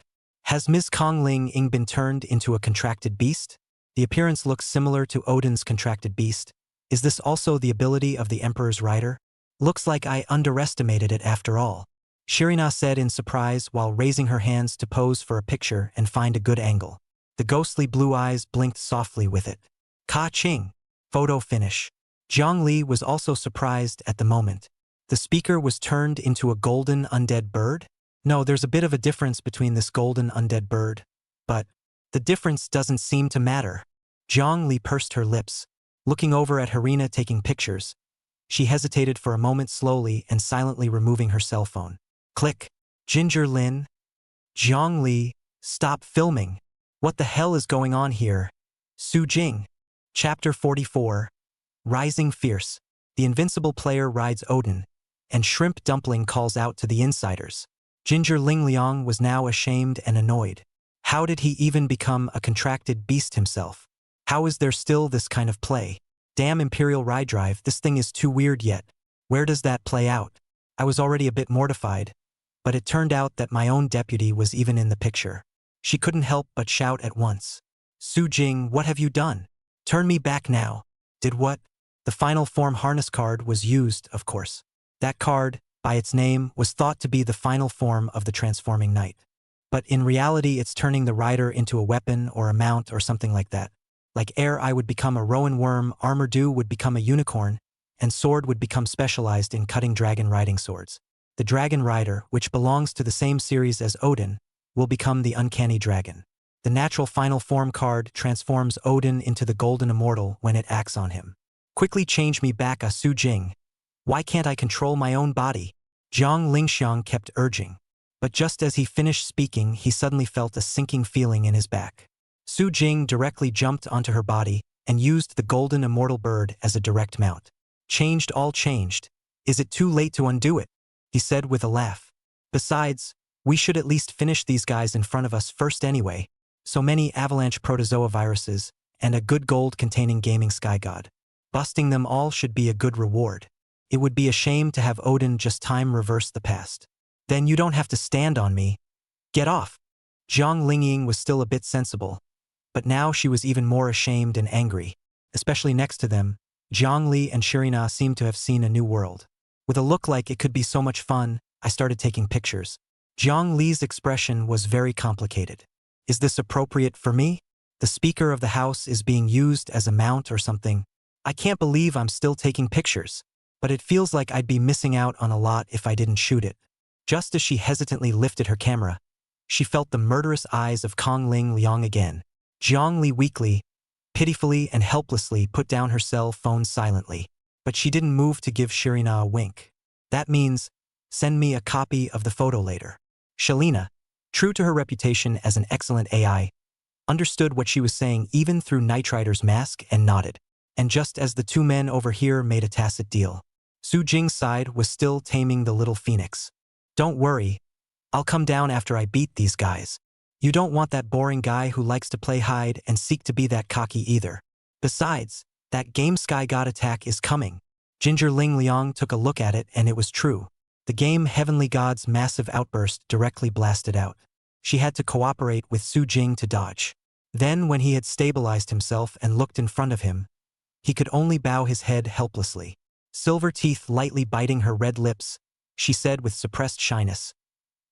Has Ms. Kong Ling Ying been turned into a contracted beast? The appearance looks similar to Odin's contracted beast. Is this also the ability of the Emperor's rider? Looks like I underestimated it after all. Shirina said in surprise while raising her hands to pose for a picture and find a good angle. The ghostly blue eyes blinked softly with it. Ka-ching. Photo finish. Zhang Li was also surprised at the moment. The speaker was turned into a golden undead bird? No, there's a bit of a difference between this golden undead bird. But the difference doesn't seem to matter. Zhang Li pursed her lips, looking over at Harina taking pictures. She hesitated for a moment slowly and silently removing her cell phone. Click. Ginger Lin. Zhang Li, stop filming. What the hell is going on here? Su Jing. Chapter 44. Rising Fierce. The invincible player rides Odin, and Shrimp Dumpling calls out to the insiders. Ginger Ling Liang was now ashamed and annoyed. How did he even become a contracted beast himself? How is there still this kind of play? Damn Imperial Ride Drive, this thing is too weird yet. Where does that play out? I was already a bit mortified, but it turned out that my own deputy was even in the picture. She couldn't help but shout at once. Su Jing, what have you done? Turn me back now. Did what? The final form harness card was used, of course. That card, by its name, was thought to be the final form of the transforming knight. But in reality it's turning the rider into a weapon or a mount or something like that. Like Air I would become a rowan worm, Armor Do would become a unicorn, and Sword would become specialized in cutting dragon riding swords. The Dragon Rider, which belongs to the same series as Odin, will become the Uncanny Dragon. The natural final form card transforms Odin into the Golden Immortal when it acts on him. Quickly change me back a Su Jing. Why can't I control my own body? Jiang Lingxiang kept urging. But just as he finished speaking, he suddenly felt a sinking feeling in his back. Su Jing directly jumped onto her body and used the Golden Immortal bird as a direct mount. Changed all changed. Is it too late to undo it? He said with a laugh. Besides, we should at least finish these guys in front of us first anyway. So many avalanche protozoa viruses, and a good gold-containing gaming sky god. Busting them all should be a good reward. It would be a shame to have Odin just time reverse the past. Then you don't have to stand on me. Get off. Zhang Lingying was still a bit sensible, but now she was even more ashamed and angry. Especially next to them, Zhang Li and Shirina seemed to have seen a new world. With a look like it could be so much fun, I started taking pictures. Zhang Li's expression was very complicated. Is this appropriate for me? The Speaker of the House is being used as a mount or something. I can't believe I'm still taking pictures, but it feels like I'd be missing out on a lot if I didn't shoot it. Just as she hesitantly lifted her camera, she felt the murderous eyes of Kong Ling Liang again. Zhang Li weakly, pitifully and helplessly put down her cell phone silently, but she didn't move to give Shirina a wink. That means, send me a copy of the photo later. Shalina, true to her reputation as an excellent AI, understood what she was saying even through Knight Rider's mask and nodded. And just as the two men over here made a tacit deal, Su Jing's side was still taming the little phoenix. Don't worry, I'll come down after I beat these guys. You don't want that boring guy who likes to play hide and seek to be that cocky either. Besides, that game Sky God attack is coming. Ginger Ling Liang took a look at it and it was true. The game Heavenly God's massive outburst directly blasted out. She had to cooperate with Su Jing to dodge. Then when he had stabilized himself and looked in front of him, he could only bow his head helplessly. Silver teeth lightly biting her red lips, she said with suppressed shyness.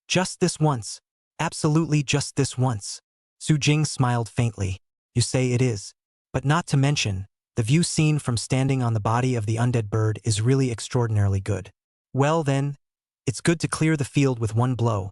Just this once. Absolutely just this once. Su Jing smiled faintly. You say it is. But not to mention, The view seen from standing on the body of the undead bird is really extraordinarily good. Well then, it's good to clear the field with one blow,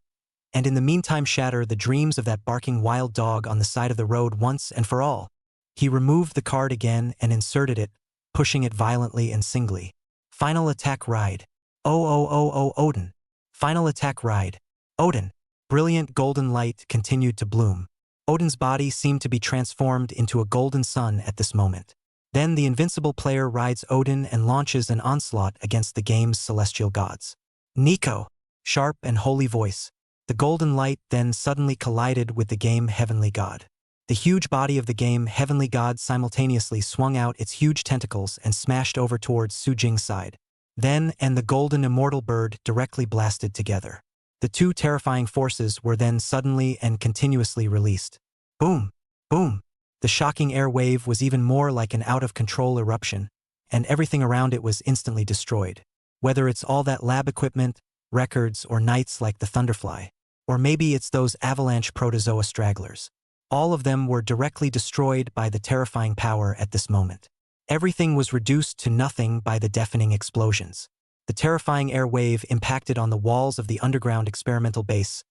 and in the meantime shatter the dreams of that barking wild dog on the side of the road once and for all. He removed the card again and inserted it, pushing it violently and singly. Final attack ride. Oh, Odin. Final attack ride. Odin. Brilliant golden light continued to bloom. Odin's body seemed to be transformed into a golden sun at this moment. Then the invincible player rides Odin and launches an onslaught against the game's celestial gods. Nico. Sharp and holy voice. The golden light then suddenly collided with the game heavenly god. The huge body of the game heavenly god simultaneously swung out its huge tentacles and smashed over towards Su Jing's side. Then and the golden immortal bird directly blasted together. The two terrifying forces were then suddenly and continuously released. Boom! Boom! The shocking air wave was even more like an out-of-control eruption, and everything around it was instantly destroyed. Whether it's all that lab equipment, records, or knights like the Thunderfly, or maybe it's those avalanche protozoa stragglers. All of them were directly destroyed by the terrifying power at this moment. Everything was reduced to nothing by the deafening explosions. The terrifying air wave impacted on the walls of the underground experimental base,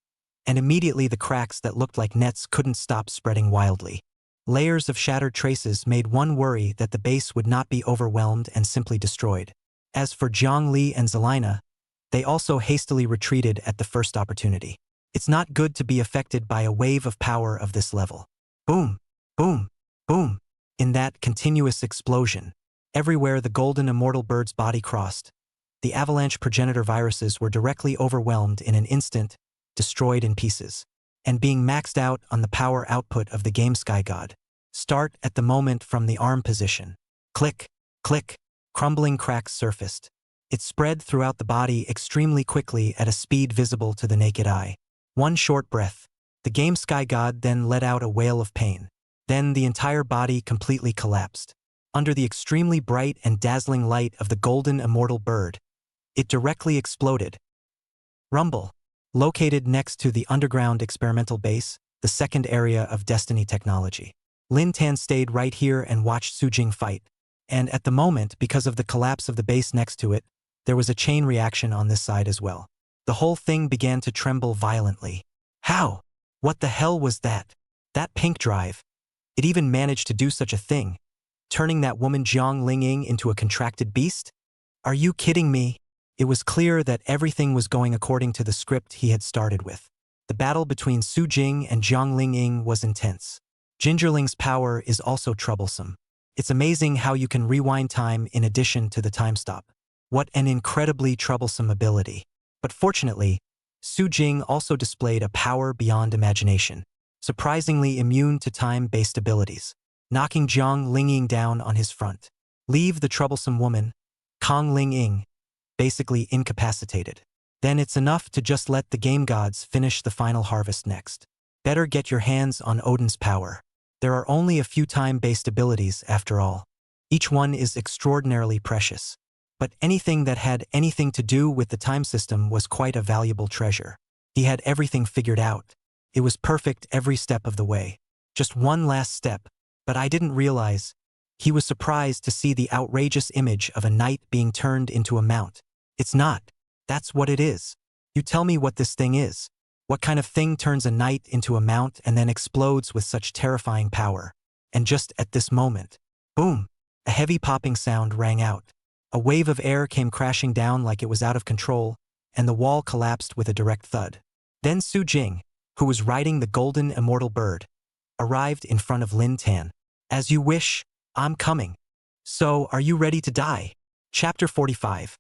and immediately the cracks that looked like nets couldn't stop spreading wildly. Layers of shattered traces made one worry that the base would not be overwhelmed and simply destroyed. As for Zhang Li and Zelina, they also hastily retreated at the first opportunity. It's not good to be affected by a wave of power of this level. Boom! Boom! Boom! In that continuous explosion, everywhere the golden immortal bird's body crossed, the avalanche progenitor viruses were directly overwhelmed in an instant, destroyed in pieces, and being maxed out on the power output of the game Sky God. Start at the moment from the arm position. Click, click, crumbling cracks surfaced. It spread throughout the body extremely quickly at a speed visible to the naked eye. One short breath. The game Sky God then let out a wail of pain. Then the entire body completely collapsed. Under the extremely bright and dazzling light of the golden immortal bird, it directly exploded. Rumble. Located next to the underground experimental base, the second area of Destiny technology. Lin Tan stayed right here and watched Su Jing fight. And at the moment, because of the collapse of the base next to it, there was a chain reaction on this side as well. The whole thing began to tremble violently. How? What the hell was that? That pink drive. It even managed to do such a thing, turning that woman Jiang Lingying into a contracted beast? Are you kidding me? It was clear that everything was going according to the script he had started with. The battle between Su Jing and Jiang Lingying was intense. Gingerling's power is also troublesome. It's amazing how you can rewind time in addition to the time stop. What an incredibly troublesome ability. But fortunately, Su Jing also displayed a power beyond imagination, surprisingly immune to time-based abilities, knocking Jiang Lingying down on his front. Leave the troublesome woman, Kong Lingying, basically incapacitated. Then it's enough to just let the game gods finish the final harvest next. Better get your hands on Odin's power. There are only a few time-based abilities after all. Each one is extraordinarily precious. But anything that had anything to do with the time system was quite a valuable treasure. He had everything figured out. It was perfect every step of the way. Just one last step, but I didn't realize. He was surprised to see the outrageous image of a knight being turned into a mount. It's not. That's what it is. You tell me what this thing is. What kind of thing turns a knight into a mount and then explodes with such terrifying power? And just at this moment, boom, a heavy popping sound rang out. A wave of air came crashing down like it was out of control, and the wall collapsed with a direct thud. Then Su Jing, who was riding the golden immortal bird, arrived in front of Lin Tan. As you wish, I'm coming. So, are you ready to die? Chapter 45.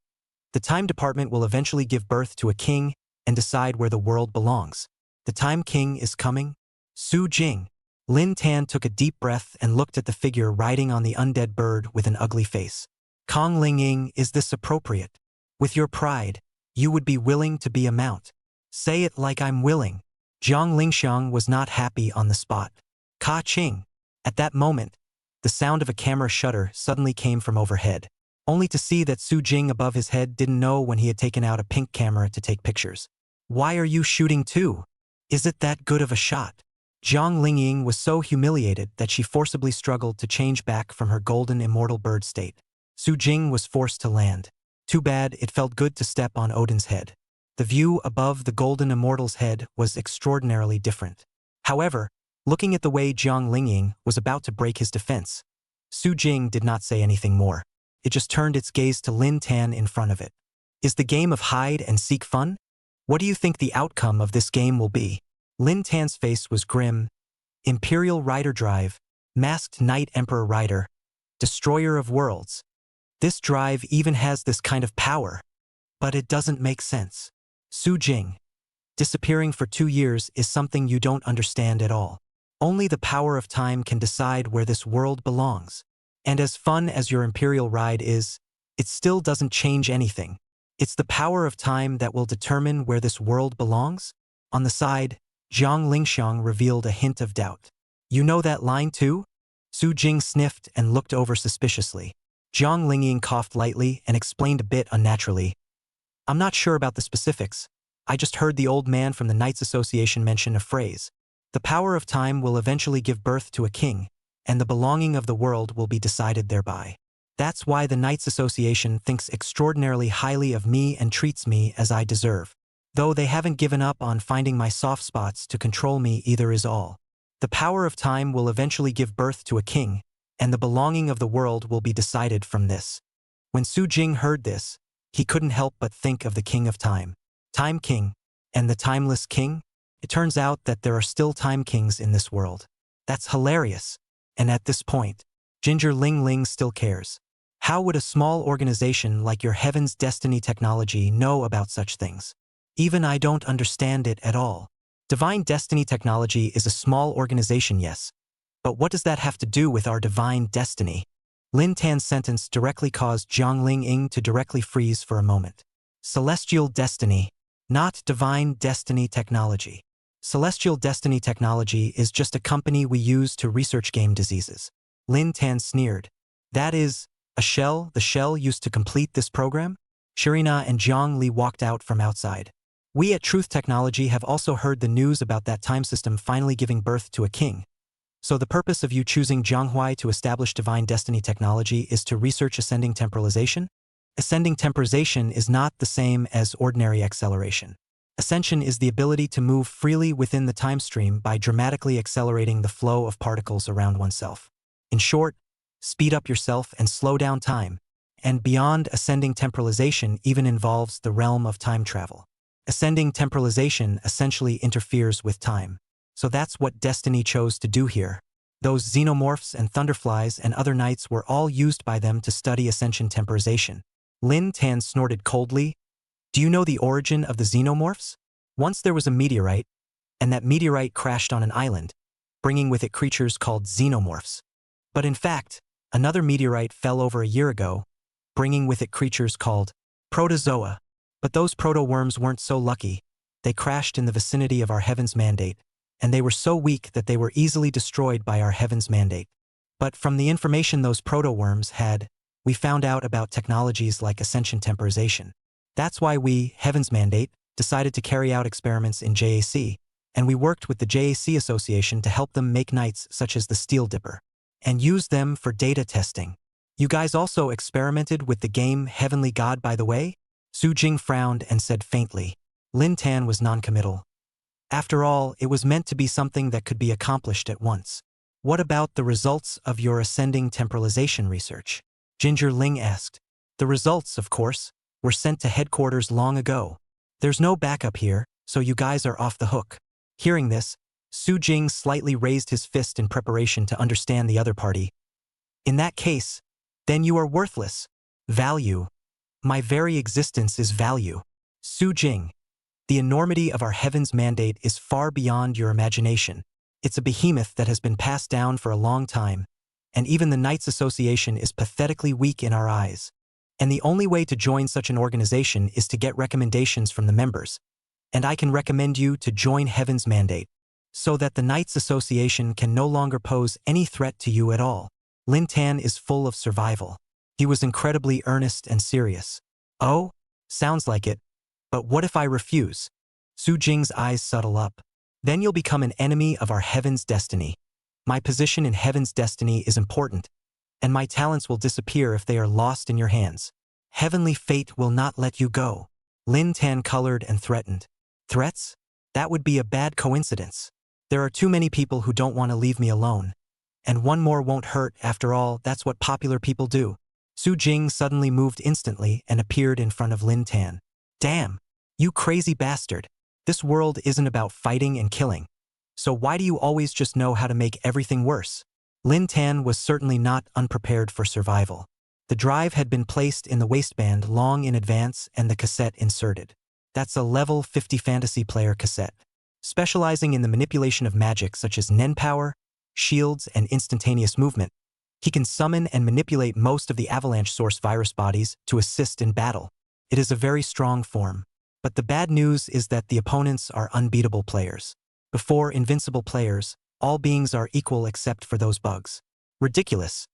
The Time Department will eventually give birth to a king and decide where the world belongs. The Time King is coming? Su Jing. Lin Tan took a deep breath and looked at the figure riding on the undead bird with an ugly face. Kong Lingying, is this appropriate? With your pride, you would be willing to be a mount. Say it like I'm willing. Jiang Lingxiang was not happy on the spot. Ka Ching. At that moment, the sound of a camera shutter suddenly came from overhead, only to see that Su Jing above his head didn't know when he had taken out a pink camera to take pictures. Why are you shooting too? Is it that good of a shot? Jiang Lingying was so humiliated that she forcibly struggled to change back from her golden immortal bird state. Su Jing was forced to land. Too bad, it felt good to step on Odin's head. The view above the golden immortal's head was extraordinarily different. However, looking at the way Jiang Lingying was about to break his defense, Su Jing did not say anything more. It just turned its gaze to Lin Tan in front of it. Is the game of hide and seek fun? What do you think the outcome of this game will be? Lin Tan's face was grim. Imperial Rider Drive, Masked Knight Emperor Rider, Destroyer of Worlds. This drive even has this kind of power. But it doesn't make sense. Su Jing. Disappearing for 2 years is something you don't understand at all. Only the power of time can decide where this world belongs. And as fun as your Imperial ride is, it still doesn't change anything. It's the power of time that will determine where this world belongs? On the side, Zhang Lingxiang revealed a hint of doubt. You know that line too? Su Jing sniffed and looked over suspiciously. Zhang Lingying coughed lightly and explained a bit unnaturally. I'm not sure about the specifics. I just heard the old man from the Knights Association mention a phrase. The power of time will eventually give birth to a king, and the belonging of the world will be decided thereby. That's why the Knights Association thinks extraordinarily highly of me and treats me as I deserve. Though they haven't given up on finding my soft spots to control me either is all. The power of time will eventually give birth to a king, and the belonging of the world will be decided from this. When Su Jing heard this, he couldn't help but think of the King of Time. Time King, and the Timeless King? It turns out that there are still Time Kings in this world. That's hilarious. And at this point, Ginger Ling Ling still cares. How would a small organization like your Heaven's Destiny Technology know about such things? Even I don't understand it at all. Divine Destiny Technology is a small organization, yes. But what does that have to do with our divine destiny? Lin Tan's sentence directly caused Jiang Lingying to directly freeze for a moment. Celestial Destiny, not Divine Destiny Technology. Celestial Destiny Technology is just a company we use to research game diseases. Lin Tan sneered. That is, a shell, the shell used to complete this program? Shirina and Zhang Li walked out from outside. We at Truth Technology have also heard the news about that time system finally giving birth to a king. So the purpose of you choosing Zhanghuai to establish Divine Destiny Technology is to research ascending temporalization? Ascending temporization is not the same as ordinary acceleration. Ascension is the ability to move freely within the time stream by dramatically accelerating the flow of particles around oneself. In short, speed up yourself and slow down time. And beyond ascending temporalization even involves the realm of time travel. Ascending temporalization essentially interferes with time. So that's what Destiny chose to do here. Those xenomorphs and thunderflies and other knights were all used by them to study ascension temporization. Lin Tan snorted coldly. Do you know the origin of the xenomorphs? Once there was a meteorite, and that meteorite crashed on an island, bringing with it creatures called xenomorphs. But in fact, another meteorite fell over a year ago, bringing with it creatures called protozoa. But those proto-worms weren't so lucky. They crashed in the vicinity of our Heaven's Mandate, and they were so weak that they were easily destroyed by our Heaven's Mandate. But from the information those proto-worms had, we found out about technologies like ascension temporization. That's why we, Heaven's Mandate, decided to carry out experiments in JAC, and we worked with the JAC Association to help them make knights such as the Steel Dipper, and use them for data testing. You guys also experimented with the game Heavenly God, by the way? Su Jing frowned and said faintly. Lin Tan was noncommittal. After all, it was meant to be something that could be accomplished at once. What about the results of your ascending temporalization research? Ginger Ling asked. The results, of course, were sent to headquarters long ago. There's no backup here, so you guys are off the hook. Hearing this, Su Jing slightly raised his fist in preparation to understand the other party. In that case, then you are worthless. Value. My very existence is value. Su Jing. The enormity of our Heaven's Mandate is far beyond your imagination. It's a behemoth that has been passed down for a long time, and even the Knights Association is pathetically weak in our eyes. And the only way to join such an organization is to get recommendations from the members. And I can recommend you to join Heaven's Mandate, so that the Knights Association can no longer pose any threat to you at all. Lin Tan is full of survival. He was incredibly earnest and serious. Oh, sounds like it. But what if I refuse? Su Jing's eyes settle up. Then you'll become an enemy of our heaven's destiny. My position in heaven's destiny is important, and my talents will disappear if they are lost in your hands. Heavenly fate will not let you go. Lin Tan colored and threatened. Threats? That would be a bad coincidence. There are too many people who don't want to leave me alone. And one more won't hurt, after all, that's what popular people do. Su Jing suddenly moved instantly and appeared in front of Lin Tan. Damn! You crazy bastard! This world isn't about fighting and killing. So why do you always just know how to make everything worse? Lin Tan was certainly not unprepared for survival. The drive had been placed in the waistband long in advance and the cassette inserted. That's a level 50 fantasy player cassette. Specializing in the manipulation of magic such as Nen power, shields, and instantaneous movement, he can summon and manipulate most of the avalanche source virus bodies to assist in battle. It is a very strong form. But the bad news is that the opponents are unbeatable players. Before invincible players, all beings are equal except for those bugs. Ridiculous.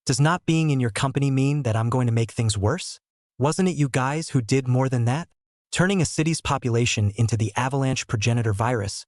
Does not being in your company mean that I'm going to make things worse? Wasn't it you guys who did more than that? Turning a city's population into the avalanche progenitor virus?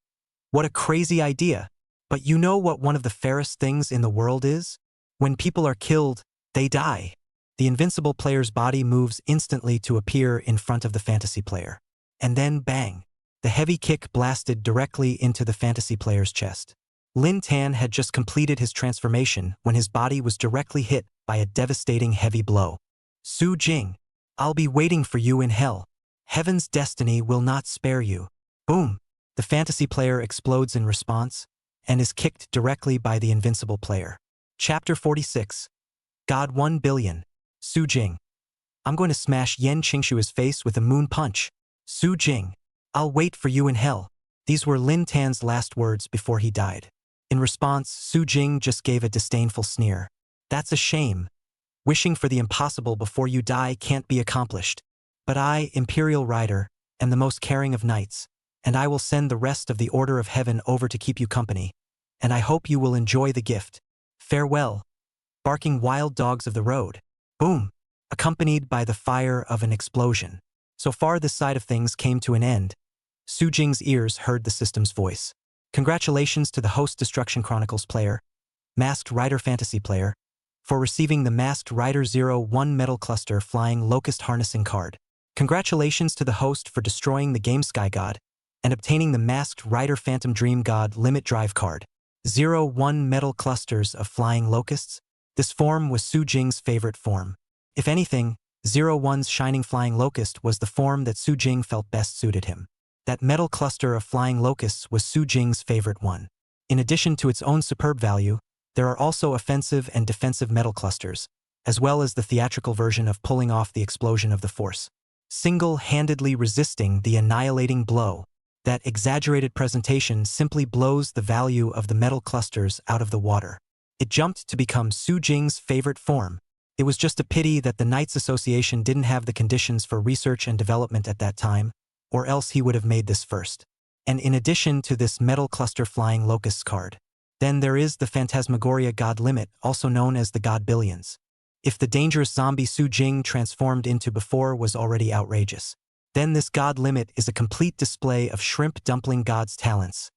What a crazy idea. But you know what one of the fairest things in the world is? When people are killed, they die. The invincible player's body moves instantly to appear in front of the fantasy player. And then bang! The heavy kick blasted directly into the fantasy player's chest. Lin Tan had just completed his transformation when his body was directly hit by a devastating heavy blow. Su Jing, I'll be waiting for you in hell. Heaven's destiny will not spare you. Boom! The fantasy player explodes in response and is kicked directly by the invincible player. Chapter 46. God 1 billion. Su Jing. I'm going to smash Yen Qingshua's face with a moon punch. Su Jing, I'll wait for you in hell. These were Lin Tan's last words before he died. In response, Su Jing just gave a disdainful sneer. That's a shame. Wishing for the impossible before you die can't be accomplished. But I, Imperial Rider, am the most caring of knights, and I will send the rest of the Order of Heaven over to keep you company. And I hope you will enjoy the gift. Farewell. Barking wild dogs of the road. Boom! Accompanied by the fire of an explosion. So far this side of things came to an end. Su Jing's ears heard the system's voice. Congratulations to the Host Destruction Chronicles player, Masked Rider Fantasy player, for receiving the Masked Rider 01 Metal Cluster Flying Locust Harnessing card. Congratulations to the host for destroying the Game Sky God and obtaining the Masked Rider Phantom Dream God Limit Drive card. 01 Metal Clusters of Flying Locusts. This form was Su Jing's favorite form. If anything, 01's Shining Flying Locust was the form that Su Jing felt best suited him. That metal cluster of flying locusts was Su Jing's favorite one. In addition to its own superb value, there are also offensive and defensive metal clusters, as well as the theatrical version of pulling off the explosion of the force. Single-handedly resisting the annihilating blow. That exaggerated presentation simply blows the value of the metal clusters out of the water. It jumped to become Su Jing's favorite form. It was just a pity that the Knights Association didn't have the conditions for research and development at that time, or else he would have made this first. And in addition to this metal cluster flying locusts card, then there is the Phantasmagoria God Limit, also known as the God Billions. If the dangerous zombie Su Jing transformed into before was already outrageous, then this God Limit is a complete display of Shrimp Dumpling God's talents.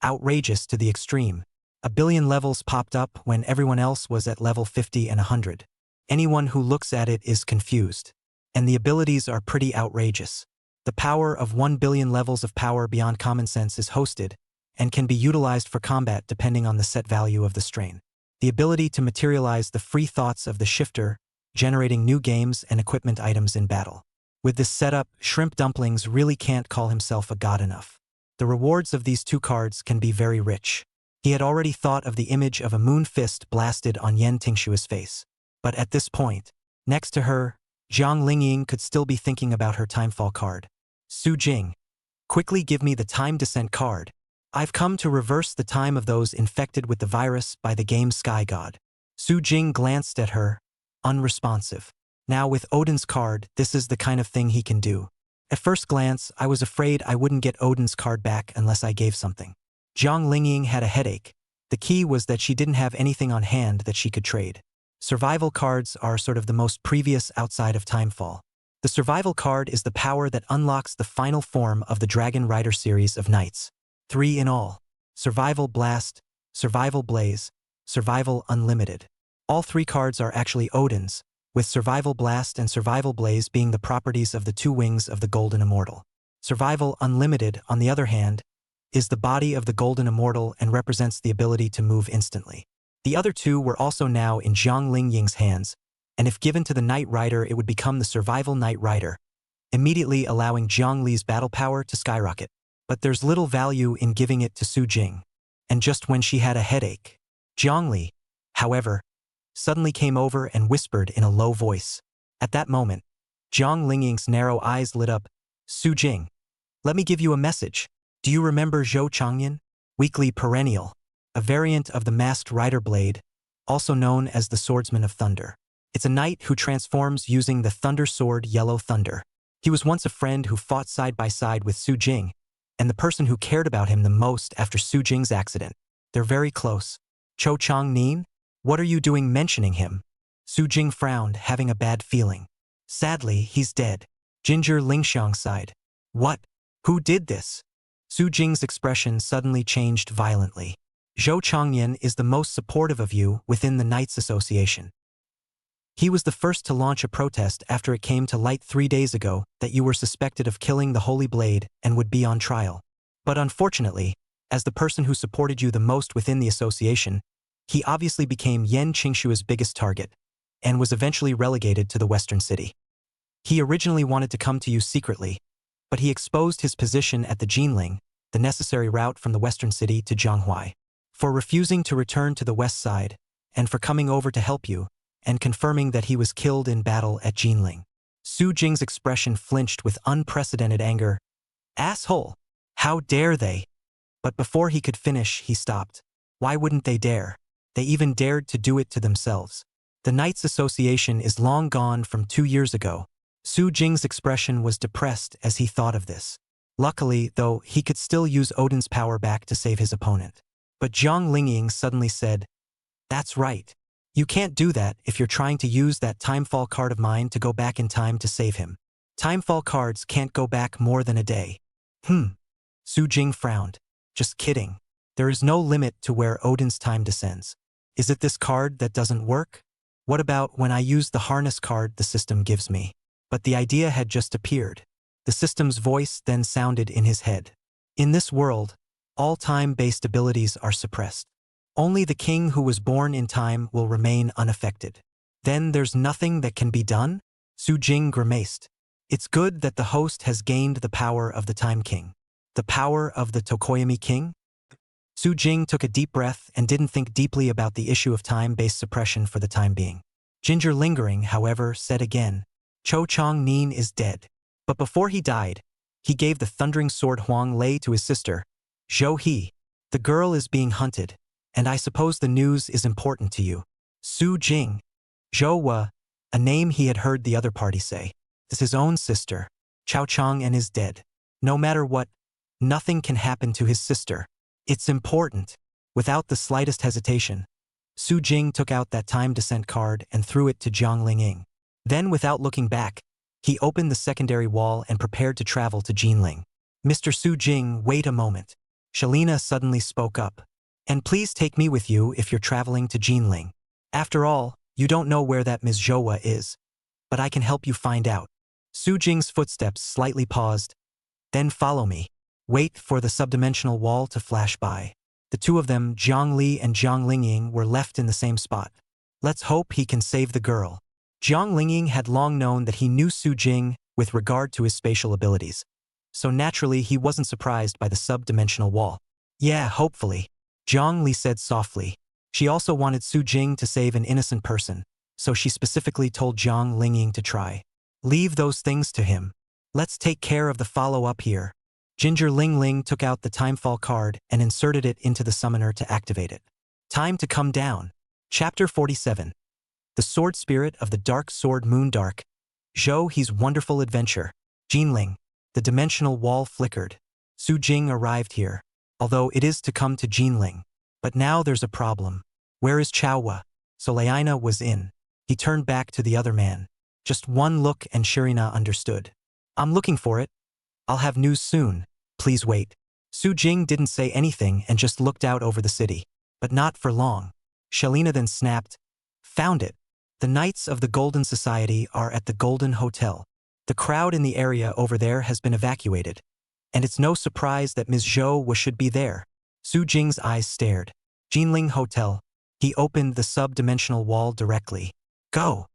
Outrageous to the extreme. 1 billion levels popped up when everyone else was at level 50 and 100. Anyone who looks at it is confused. And the abilities are pretty outrageous. The power of 1 billion levels of power beyond common sense is hosted, and can be utilized for combat depending on the set value of the strain. The ability to materialize the free thoughts of the shifter, generating new games and equipment items in battle. With this setup, Shrimp Dumplings really can't call himself a god enough. The rewards of these two cards can be very rich. He had already thought of the image of a moon fist blasted on Yen Tingshua's face. But at this point, next to her, Jiang Lingying could still be thinking about her Timefall card. Su Jing, quickly give me the Time Descent card. I've come to reverse the time of those infected with the virus by the Game Sky God. Su Jing glanced at her, unresponsive. Now with Odin's card, this is the kind of thing he can do. At first glance, I was afraid I wouldn't get Odin's card back unless I gave something. Jiang Lingying had a headache. The key was that she didn't have anything on hand that she could trade. Survival cards are sort of the most previous outside of Timefall. The survival card is the power that unlocks the final form of the Dragon Rider series of knights. 3 in all. Survival Blast, Survival Blaze, Survival Unlimited. All 3 cards are actually Odin's, with Survival Blast and Survival Blaze being the properties of the 2 wings of the Golden Immortal. Survival Unlimited, on the other hand, is the body of the Golden Immortal and represents the ability to move instantly. The other 2 were also now in Jiang Lingying's hands, and if given to the Knight Rider it would become the Survival Knight Rider, immediately allowing Jiang Li's battle power to skyrocket. But there's little value in giving it to Su Jing. And just when she had a headache, Jiang Li, however, suddenly came over and whispered in a low voice. At that moment, Jiang Lingying's narrow eyes lit up. Su Jing, let me give you a message. Do you remember Zhou Changyan? Weekly Perennial, a variant of the Masked Rider Blade, also known as the Swordsman of Thunder. It's a knight who transforms using the Thunder Sword Yellow Thunder. He was once a friend who fought side by side with Su Jing, and the person who cared about him the most after Su Jing's accident. They're very close. Cho Chang Nin? What are you doing mentioning him? Su Jing frowned, having a bad feeling. Sadly, he's dead. Ginger Lingxiang sighed. What? Who did this? Su Jing's expression suddenly changed violently. Zhou Changyan is the most supportive of you within the Knights Association. He was the first to launch a protest after it came to light 3 days ago that you were suspected of killing the Holy Blade and would be on trial. But unfortunately, as the person who supported you the most within the association, he obviously became Yan Qingshua's biggest target, and was eventually relegated to the Western City. He originally wanted to come to you secretly, but he exposed his position at the Jinling, the necessary route from the Western City to Zhanghuai. For refusing to return to the west side, and for coming over to help you, and confirming that he was killed in battle at Jinling. Su Jing's expression flinched with unprecedented anger. Asshole! How dare they? But before he could finish, he stopped. Why wouldn't they dare? They even dared to do it to themselves. The Knights Association is long gone from 2 years ago. Su Jing's expression was depressed as he thought of this. Luckily, though, he could still use Odin's power back to save his opponent. But Jiang Lingying suddenly said, That's right. You can't do that if you're trying to use that Timefall card of mine to go back in time to save him. Timefall cards can't go back more than a day. Su Jing frowned. Just kidding. There is no limit to where Odin's time descends. Is it this card that doesn't work? What about when I use the harness card the system gives me? But the idea had just appeared. The system's voice then sounded in his head. In this world, all time-based abilities are suppressed. Only the king who was born in time will remain unaffected. Then there's nothing that can be done? Su Jing grimaced. It's good that the host has gained the power of the Time King. The power of the Tokoyami King? Su Jing took a deep breath and didn't think deeply about the issue of time-based suppression for the time being. Ginger Lingering, however, said again, Cho Chang Nin is dead. But before he died, he gave the thundering sword Huang Lei to his sister, Zhou He. The girl is being hunted, and I suppose the news is important to you. Su Jing. Zhou Wa, a name he had heard the other party say, is his own sister. Chao Chang and is dead. No matter what, nothing can happen to his sister. It's important. Without the slightest hesitation, Su Jing took out that time descent card and threw it to Jiang Lingying. Then, without looking back, he opened the secondary wall and prepared to travel to Jinling. Mr. Su Jing, wait a moment. Shalina suddenly spoke up. And please take me with you if you're traveling to Jinling. After all, you don't know where that Ms. Zhouwa is. But I can help you find out. Su Jing's footsteps slightly paused. Then follow me. Wait for the subdimensional wall to flash by. The two of them, Jiang Li and Jiang Lingying, were left in the same spot. Let's hope he can save the girl. Jiang Lingying had long known that he knew Su Jing with regard to his spatial abilities. So naturally, he wasn't surprised by the subdimensional wall. Yeah, hopefully. Jiang Li said softly. She also wanted Su Jing to save an innocent person, so she specifically told Jiang Lingying to try. Leave those things to him. Let's take care of the follow-up here. Ginger Ling Ling took out the Timefall card and inserted it into the summoner to activate it. Time to come down. Chapter 47. The Sword Spirit of the Dark Sword Moon Dark. Zhou He's Wonderful Adventure. Jinling. The dimensional wall flickered. Su Jing arrived here, although it is to come to Jinling. But now there's a problem. Where is Chaowa? Soleina was in. He turned back to the other man. Just one look and Shirina understood. I'm looking for it. I'll have news soon. Please wait. Su Jing didn't say anything and just looked out over the city. But not for long. Shelina then snapped, "Found it. The Knights of the Golden Society are at the Golden Hotel. The crowd in the area over there has been evacuated. And it's no surprise that Ms. Zhou should be there." Su Jing's eyes stared. Jinling Hotel. He opened the sub-dimensional wall directly. "Go."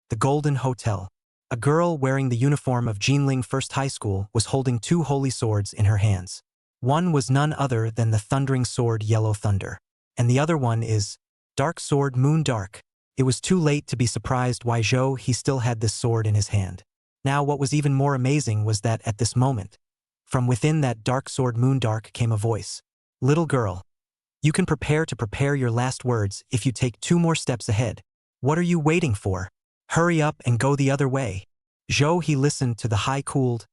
The Golden Hotel. A girl wearing the uniform of Jinling First High School was holding two holy swords in her hands. One was none other than the thundering sword Yellow Thunder. And the other one is Dark Sword Moon Dark. It was too late to be surprised why Zhou he still had this sword in his hand. Now what was even more amazing was that at this moment, from within that Dark Sword Moon Dark came a voice. "Little girl, you can prepare your last words if you take 2 more steps ahead. What are you waiting for? Hurry up and go the other way." Zhou he listened to the high-cooled,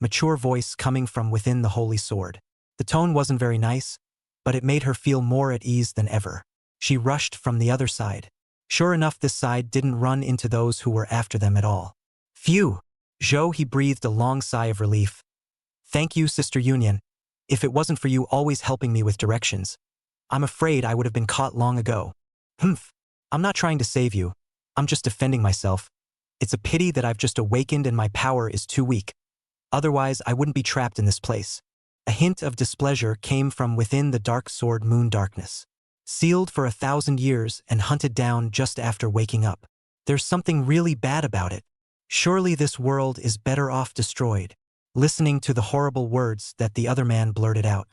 mature voice coming from within the holy sword. The tone wasn't very nice, but it made her feel more at ease than ever. She rushed from the other side. Sure enough, this side didn't run into those who were after them at all. Phew! Zhou he breathed a long sigh of relief. "Thank you, Sister Union. If it wasn't for you always helping me with directions, I'm afraid I would have been caught long ago." "Humph. I'm not trying to save you. I'm just defending myself. It's a pity that I've just awakened and my power is too weak. Otherwise, I wouldn't be trapped in this place." A hint of displeasure came from within the Dark Sword Moon Darkness. "Sealed for 1,000 years and hunted down just after waking up. There's something really bad about it. Surely this world is better off destroyed." Listening to the horrible words that the other man blurted out,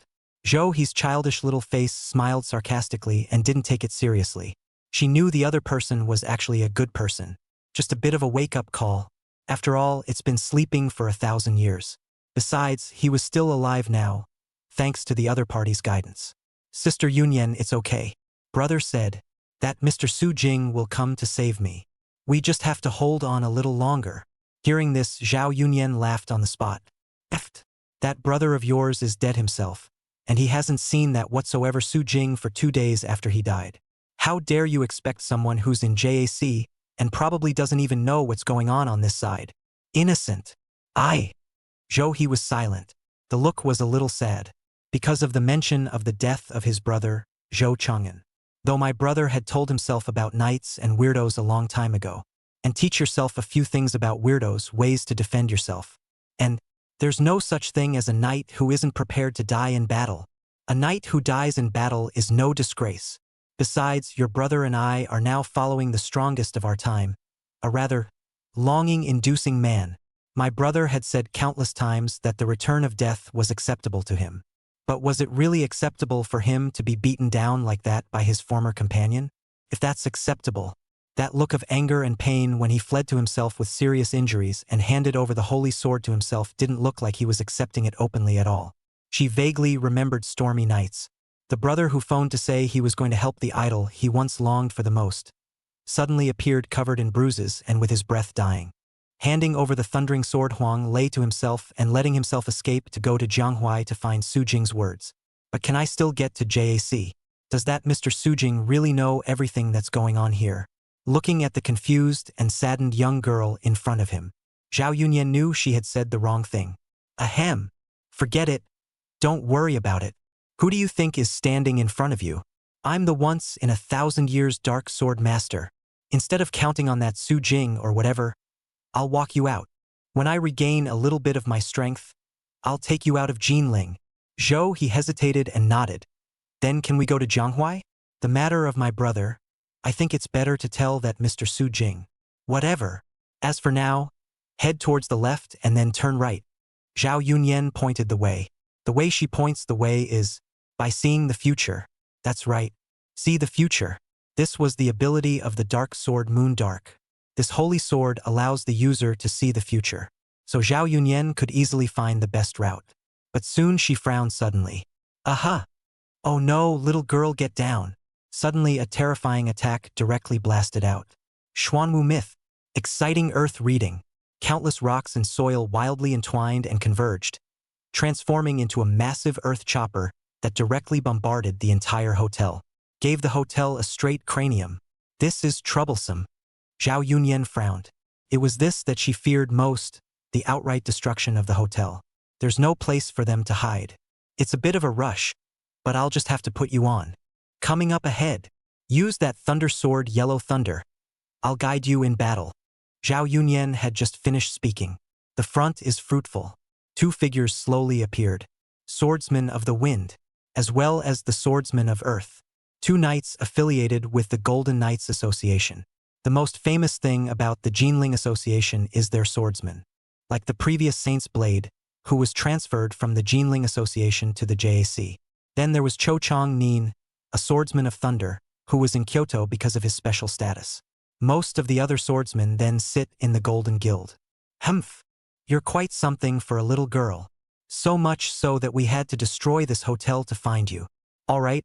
Zhou he's childish little face smiled sarcastically and didn't take it seriously. She knew the other person was actually a good person. Just a bit of a wake-up call. After all, it's been sleeping for 1,000 years. Besides, he was still alive now, thanks to the other party's guidance. "Sister Yunyan, it's okay. Brother said that Mr. Su Jing will come to save me. We just have to hold on a little longer." Hearing this, Zhao Yunyan laughed on the spot. "Eft, that brother of yours is dead himself, and he hasn't seen that whatsoever Su Jing for 2 days after he died. How dare you expect someone who's in JAC and probably doesn't even know what's going on this side? Innocent." Zhou he was silent. The look was a little sad, because of the mention of the death of his brother, Zhou Chang'an. "Though my brother had told himself about knights and weirdos a long time ago, and teach yourself a few things about weirdos, ways to defend yourself. And there's no such thing as a knight who isn't prepared to die in battle. A knight who dies in battle is no disgrace. Besides, your brother and I are now following the strongest of our time, a rather longing-inducing man. My brother had said countless times that the return of death was acceptable to him. But was it really acceptable for him to be beaten down like that by his former companion? If that's acceptable, that look of anger and pain when he fled to himself with serious injuries and handed over the holy sword to himself didn't look like he was accepting it openly at all. She vaguely remembered stormy nights. The brother who phoned to say he was going to help the idol he once longed for the most suddenly appeared covered in bruises and with his breath dying. Handing over the thundering sword, Huang lay to himself and letting himself escape to go to Jianghuai to find Su Jing's words. "But can I still get to JAC? Does that Mr. Su Jing really know everything that's going on here?" Looking at the confused and saddened young girl in front of him, Zhao Yunyan knew she had said the wrong thing. "Ahem. Forget it. Don't worry about it. Who do you think is standing in front of you? I'm the once in 1,000 years Dark Sword Master. Instead of counting on that Su Jing or whatever, I'll walk you out. When I regain a little bit of my strength, I'll take you out of Jinling." Zhou he hesitated and nodded. "Then can we go to Jianghuai? The matter of my brother, I think it's better to tell that Mr. Su Jing. Whatever. As for now, head towards the left and then turn right." Zhao Yunyan pointed the way. The way she points the way is by seeing the future. That's right. See the future. This was the ability of the Dark Sword Moon Dark. This holy sword allows the user to see the future. So Zhao Yunyan could easily find the best route. But soon she frowned suddenly. "Aha! Oh no, little girl, get down." Suddenly a terrifying attack directly blasted out. Xuanwu myth. Exciting earth reading. Countless rocks and soil wildly entwined and converged, transforming into a massive earth chopper that directly bombarded the entire hotel. Gave the hotel a straight cranium. "This is troublesome." Zhao Yunyan frowned. It was this that she feared most, the outright destruction of the hotel. There's no place for them to hide. It's a bit of a rush, but I'll just have to put you on. Coming up ahead. Use that thunder sword, Yellow Thunder. I'll guide you in battle. Zhao Yunyan had just finished speaking. The front is fruitful. Two figures slowly appeared. Swordsmen of the Wind, as well as the Swordsmen of Earth. Two knights affiliated with the Golden Knights Association. The most famous thing about the Jinling Association is their swordsman. Like the previous Saint's Blade, who was transferred from the Jinling Association to the JAC. Then there was Cho Chang-nin, a swordsman of thunder, who was in Kyoto because of his special status. Most of the other swordsmen then sit in the Golden Guild. Humph! You're quite something for a little girl. So much so that we had to destroy this hotel to find you. All right,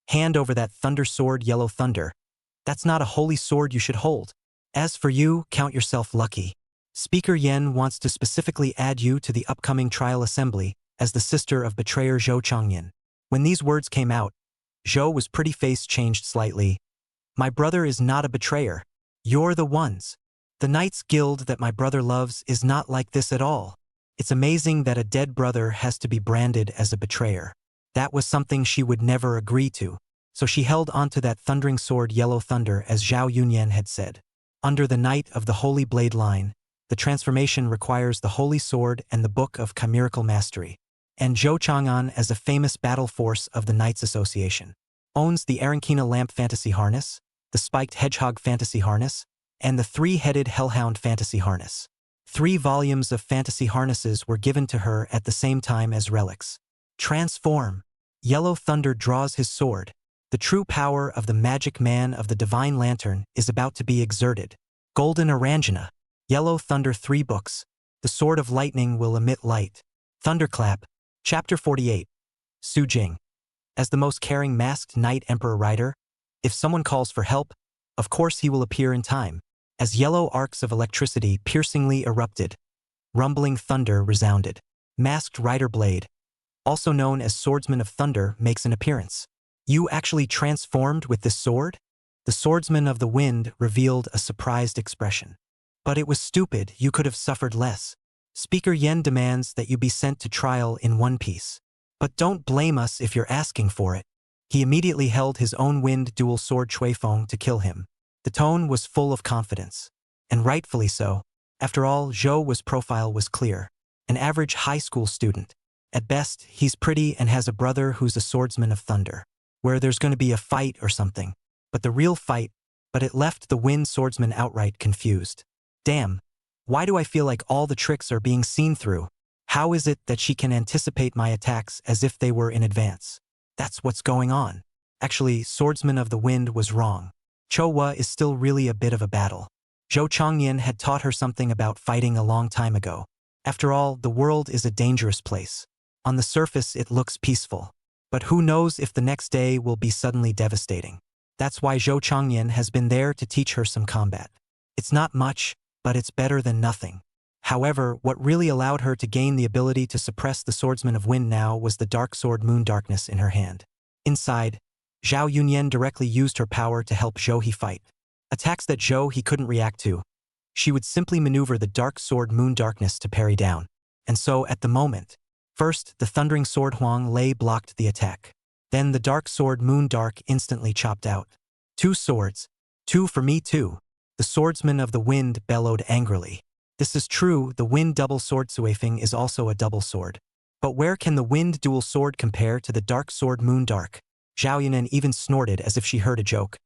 hand over that thunder sword, Yellow Thunder. That's not a holy sword you should hold. As for you, count yourself lucky. Speaker Yen wants to specifically add you to the upcoming trial assembly as the sister of betrayer Zhou Changyan. When these words came out, Zhou was pretty face changed slightly. My brother is not a betrayer. You're the ones. The Knights Guild that my brother loves is not like this at all. It's amazing that a dead brother has to be branded as a betrayer. That was something she would never agree to. So she held onto that thundering sword, Yellow Thunder, as Zhao Yunyan had said. Under the Knight of the Holy Blade line, the transformation requires the Holy Sword and the Book of Chimerical Mastery. And Zhou Chang'an, as a famous battle force of the Knights Association, owns the Arankina Lamp Fantasy Harness, the Spiked Hedgehog Fantasy Harness, and the Three-Headed Hellhound Fantasy Harness. 3 volumes of fantasy harnesses were given to her at the same time as relics. Transform. Yellow Thunder draws his sword. The true power of the magic man of the Divine Lantern is about to be exerted. Golden Aranjana. Yellow Thunder 3 books. The Sword of Lightning will emit light. Thunderclap. Chapter 48. Su Jing. As the most caring masked Knight Emperor rider, if someone calls for help, of course he will appear in time. As yellow arcs of electricity piercingly erupted, rumbling thunder resounded. Masked Rider Blade, also known as Swordsman of Thunder, makes an appearance. You actually transformed with this sword? The Swordsman of the Wind revealed a surprised expression. But it was stupid, you could have suffered less. Speaker Yen demands that you be sent to trial in one piece. But don't blame us if you're asking for it. He immediately held his own wind dual sword Chui Feng to kill him. The tone was full of confidence. And rightfully so. After all, Zhou's profile was clear. An average high school student. At best, he's pretty and has a brother who's a swordsman of thunder. Where there's going to be a fight or something. But the real fight, but it left the wind swordsman outright confused. Damn, why do I feel like all the tricks are being seen through? How is it that she can anticipate my attacks as if they were in advance? That's what's going on. Actually, Swordsman of the Wind was wrong. Chowa is still really a bit of a battle. Zhou Changyan had taught her something about fighting a long time ago. After all, the world is a dangerous place. On the surface, it looks peaceful. But who knows if the next day will be suddenly devastating. That's why Zhou Changyan has been there to teach her some combat. It's not much, but it's better than nothing. However, what really allowed her to gain the ability to suppress the Swordsman of Wind now was the dark sword Moon Darkness in her hand. Inside, Zhao Yunyan directly used her power to help Zhou He fight. Attacks that Zhou He couldn't react to. She would simply maneuver the dark sword Moon Darkness to parry down. And so, at the moment, first, the thundering sword Huang Lei blocked the attack. Then the dark sword Moon Dark instantly chopped out. 2 swords. 2 for me too. The swordsman of the wind bellowed angrily. This is true, the wind double sword Suifeng is also a double sword. But where can the wind dual sword compare to the dark sword Moon Dark? Zhao Yunan even snorted as if she heard a joke.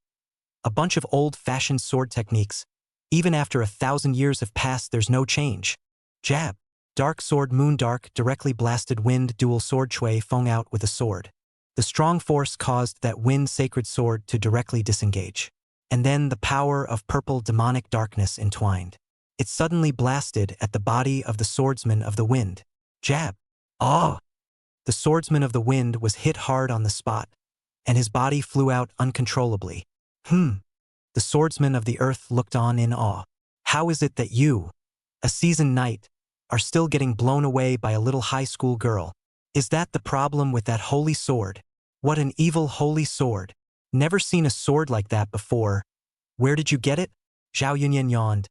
A bunch of old-fashioned sword techniques. Even after 1,000 years have passed, there's no change. Jab. Dark sword Moon Dark directly blasted wind dual sword Chui Feng out with a sword. The strong force caused that wind sacred sword to directly disengage. And then the power of purple demonic darkness entwined. It suddenly blasted at the body of the swordsman of the wind. Jab. Ah! The swordsman of the wind was hit hard on the spot, and his body flew out uncontrollably. The swordsman of the earth looked on in awe. How is it that you, a seasoned knight, are still getting blown away by a little high school girl? Is that the problem with that holy sword? What an evil holy sword. Never seen a sword like that before. Where did you get it? Zhao Yunyan yawned.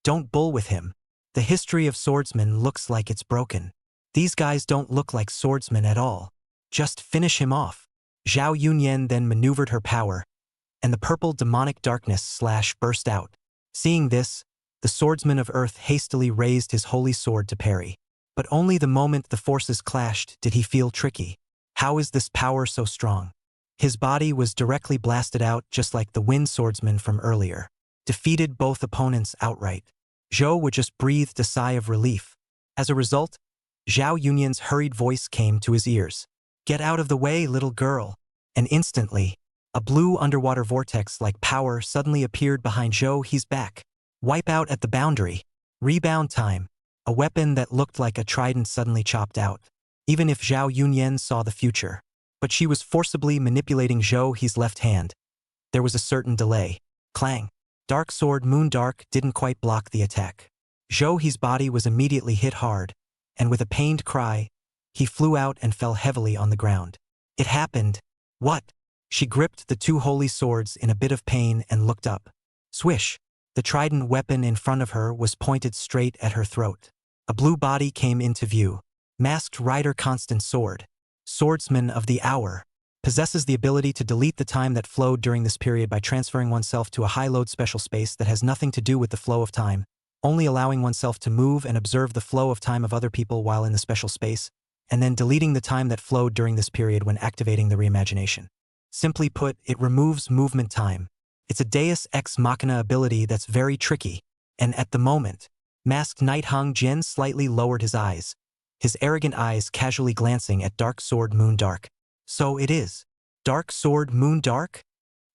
Don't bull with him. The history of swordsmen looks like it's broken. These guys don't look like swordsmen at all. Just finish him off. Zhao Yunyan then maneuvered her power, and the purple demonic darkness slash burst out. Seeing this, the swordsman of earth hastily raised his holy sword to parry. But only the moment the forces clashed did he feel tricky. How is this power so strong? His body was directly blasted out just like the wind swordsman from earlier. Defeated both opponents outright. Zhou would just breathed a sigh of relief. As a result, Zhao Yunyan's hurried voice came to his ears. "Get out of the way, little girl." And instantly, a blue underwater vortex-like power suddenly appeared behind Zhou. He's back. Wipe out at the boundary. Rebound time. A weapon that looked like a trident suddenly chopped out. Even if Zhao Yunyan saw the future. But she was forcibly manipulating Zhou He's left hand. There was a certain delay. Clang. Dark sword Moon Dark didn't quite block the attack. Zhou He's body was immediately hit hard, and with a pained cry, he flew out and fell heavily on the ground. It happened. What? She gripped the two holy swords in a bit of pain and looked up. Swish. The trident weapon in front of her was pointed straight at her throat. A blue body came into view. Masked Rider Constant Sword. Swordsman of the Hour. Possesses the ability to delete the time that flowed during this period by transferring oneself to a high-load special space that has nothing to do with the flow of time, only allowing oneself to move and observe the flow of time of other people while in the special space, and then deleting the time that flowed during this period when activating the reimagination. Simply put, it removes movement time. It's a Deus Ex Machina ability that's very tricky, and at the moment, Masked Knight Hang Jian slightly lowered his eyes, his arrogant eyes casually glancing at Dark Sword Moon Dark. So it is. Dark Sword Moon Dark?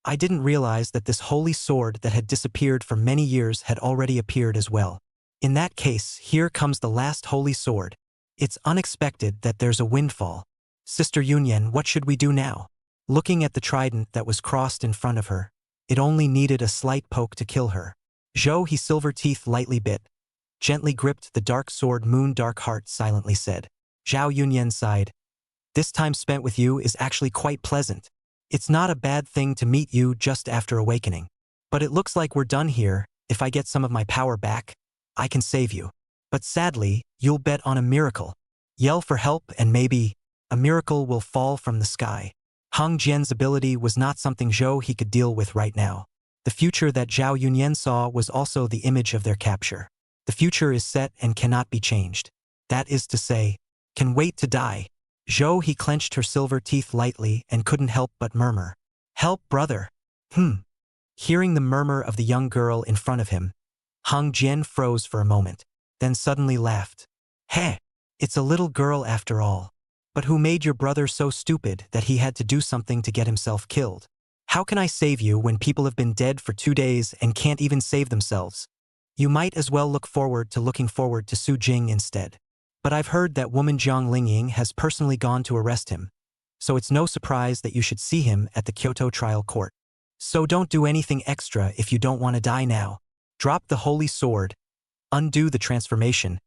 I didn't realize that this holy sword that had disappeared for many years had already appeared as well. In that case, here comes the last holy sword. It's unexpected that there's a windfall. Sister Yunyan, what should we do now? Looking at the trident that was crossed in front of her, it only needed a slight poke to kill her. Zhou He silver teeth lightly bit, gently gripped the dark sword Moon Dark Heart silently said. Zhao Yunyan sighed. This time spent with you is actually quite pleasant. It's not a bad thing to meet you just after awakening. But it looks like we're done here. If I get some of my power back, I can save you. But sadly, you'll bet on a miracle. Yell for help and maybe a miracle will fall from the sky. Hang Jian's ability was not something Zhou He could deal with right now. The future that Zhao Yunyan saw was also the image of their capture. The future is set and cannot be changed. That is to say, can wait to die. Zhou He clenched her silver teeth lightly and couldn't help but murmur. Help, brother. Hearing the murmur of the young girl in front of him, Hang Jian froze for a moment, then suddenly laughed. Heh, it's a little girl after all. But who made your brother so stupid that he had to do something to get himself killed? How can I save you when people have been dead for 2 days and can't even save themselves? You might as well look forward to Su Jing instead. But I've heard that woman Jiang Lingying has personally gone to arrest him, so it's no surprise that you should see him at the Kyoto trial court. So don't do anything extra if you don't want to die now. Drop the holy sword, undo the transformation,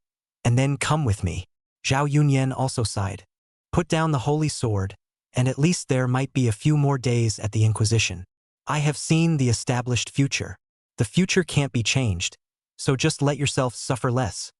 and then come with me. Zhao Yunyan also sighed. Put down the holy sword, and at least there might be a few more days at the Inquisition. I have seen the established future. The future can't be changed, so just let yourself suffer less.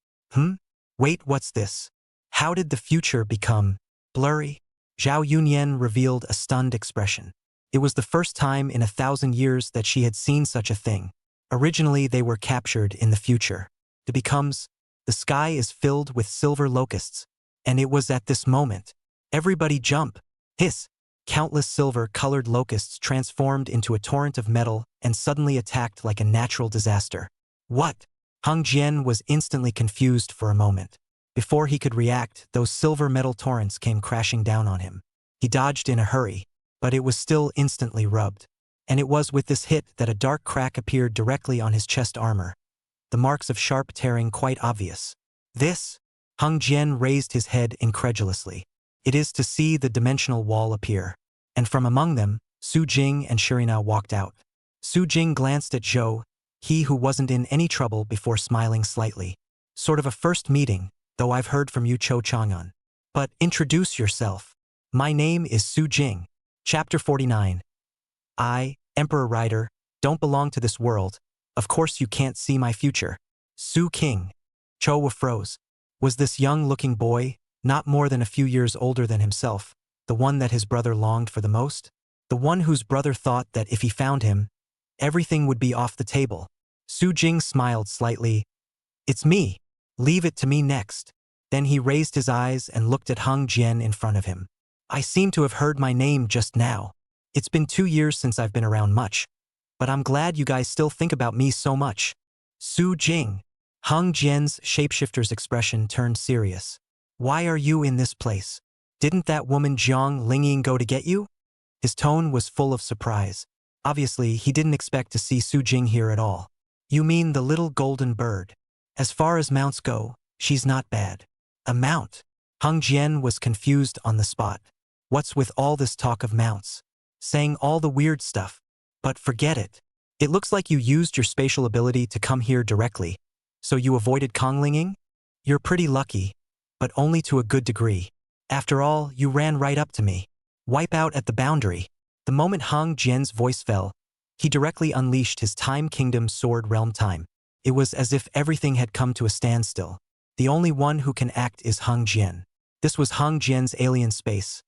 Wait, what's this? How did the future become blurry? Zhao Yunyan revealed a stunned expression. It was the first time in 1,000 years that she had seen such a thing. Originally, they were captured in the future. It becomes, the sky is filled with silver locusts. And it was at this moment. Everybody jump. Hiss. Countless silver-colored locusts transformed into a torrent of metal and suddenly attacked like a natural disaster. What? Hang Jian was instantly confused for a moment. Before he could react, those silver metal torrents came crashing down on him. He dodged in a hurry, but it was still instantly rubbed. And it was with this hit that a dark crack appeared directly on his chest armor, the marks of sharp tearing quite obvious. This? Hang Jian raised his head incredulously. It is to see the dimensional wall appear. And from among them, Su Jing and Shirina walked out. Su Jing glanced at Zhou, he who wasn't in any trouble, before smiling slightly. Sort of a first meeting, though I've heard from you Cho Chang'an. But introduce yourself. My name is Su Jing. Chapter 49. I, Emperor Rider, don't belong to this world. Of course you can't see my future. Su King. Cho froze. Was this young-looking boy, not more than a few years older than himself, The one that his brother longed for the most? The one whose brother thought that if he found him, everything would be off the table. Su Jing smiled slightly. It's me. Leave it to me next. Then he raised his eyes and looked at Hung Jian in front of him. I seem to have heard my name just now. It's been 2 years since I've been around much. But I'm glad you guys still think about me so much. Su Jing. Hung Jian's shapeshifter's expression turned serious. Why are you in this place? Didn't that woman Jiang Lingying go to get you? His tone was full of surprise. Obviously, he didn't expect to see Su Jing here at all. You mean the little golden bird? As far as mounts go, she's not bad. A mount? Hung Jian was confused on the spot. What's with all this talk of mounts? Saying all the weird stuff. But forget it. It looks like you used your spatial ability to come here directly. So you avoided Konglinging? You're pretty lucky. But only to a good degree. After all, you ran right up to me. Wipe out at the boundary. The moment Hung Jian's voice fell, he directly unleashed his Time Kingdom Sword Realm Time. It was as if everything had come to a standstill. The only one who can act is Hung Jian. This was Hung Jian's alien space,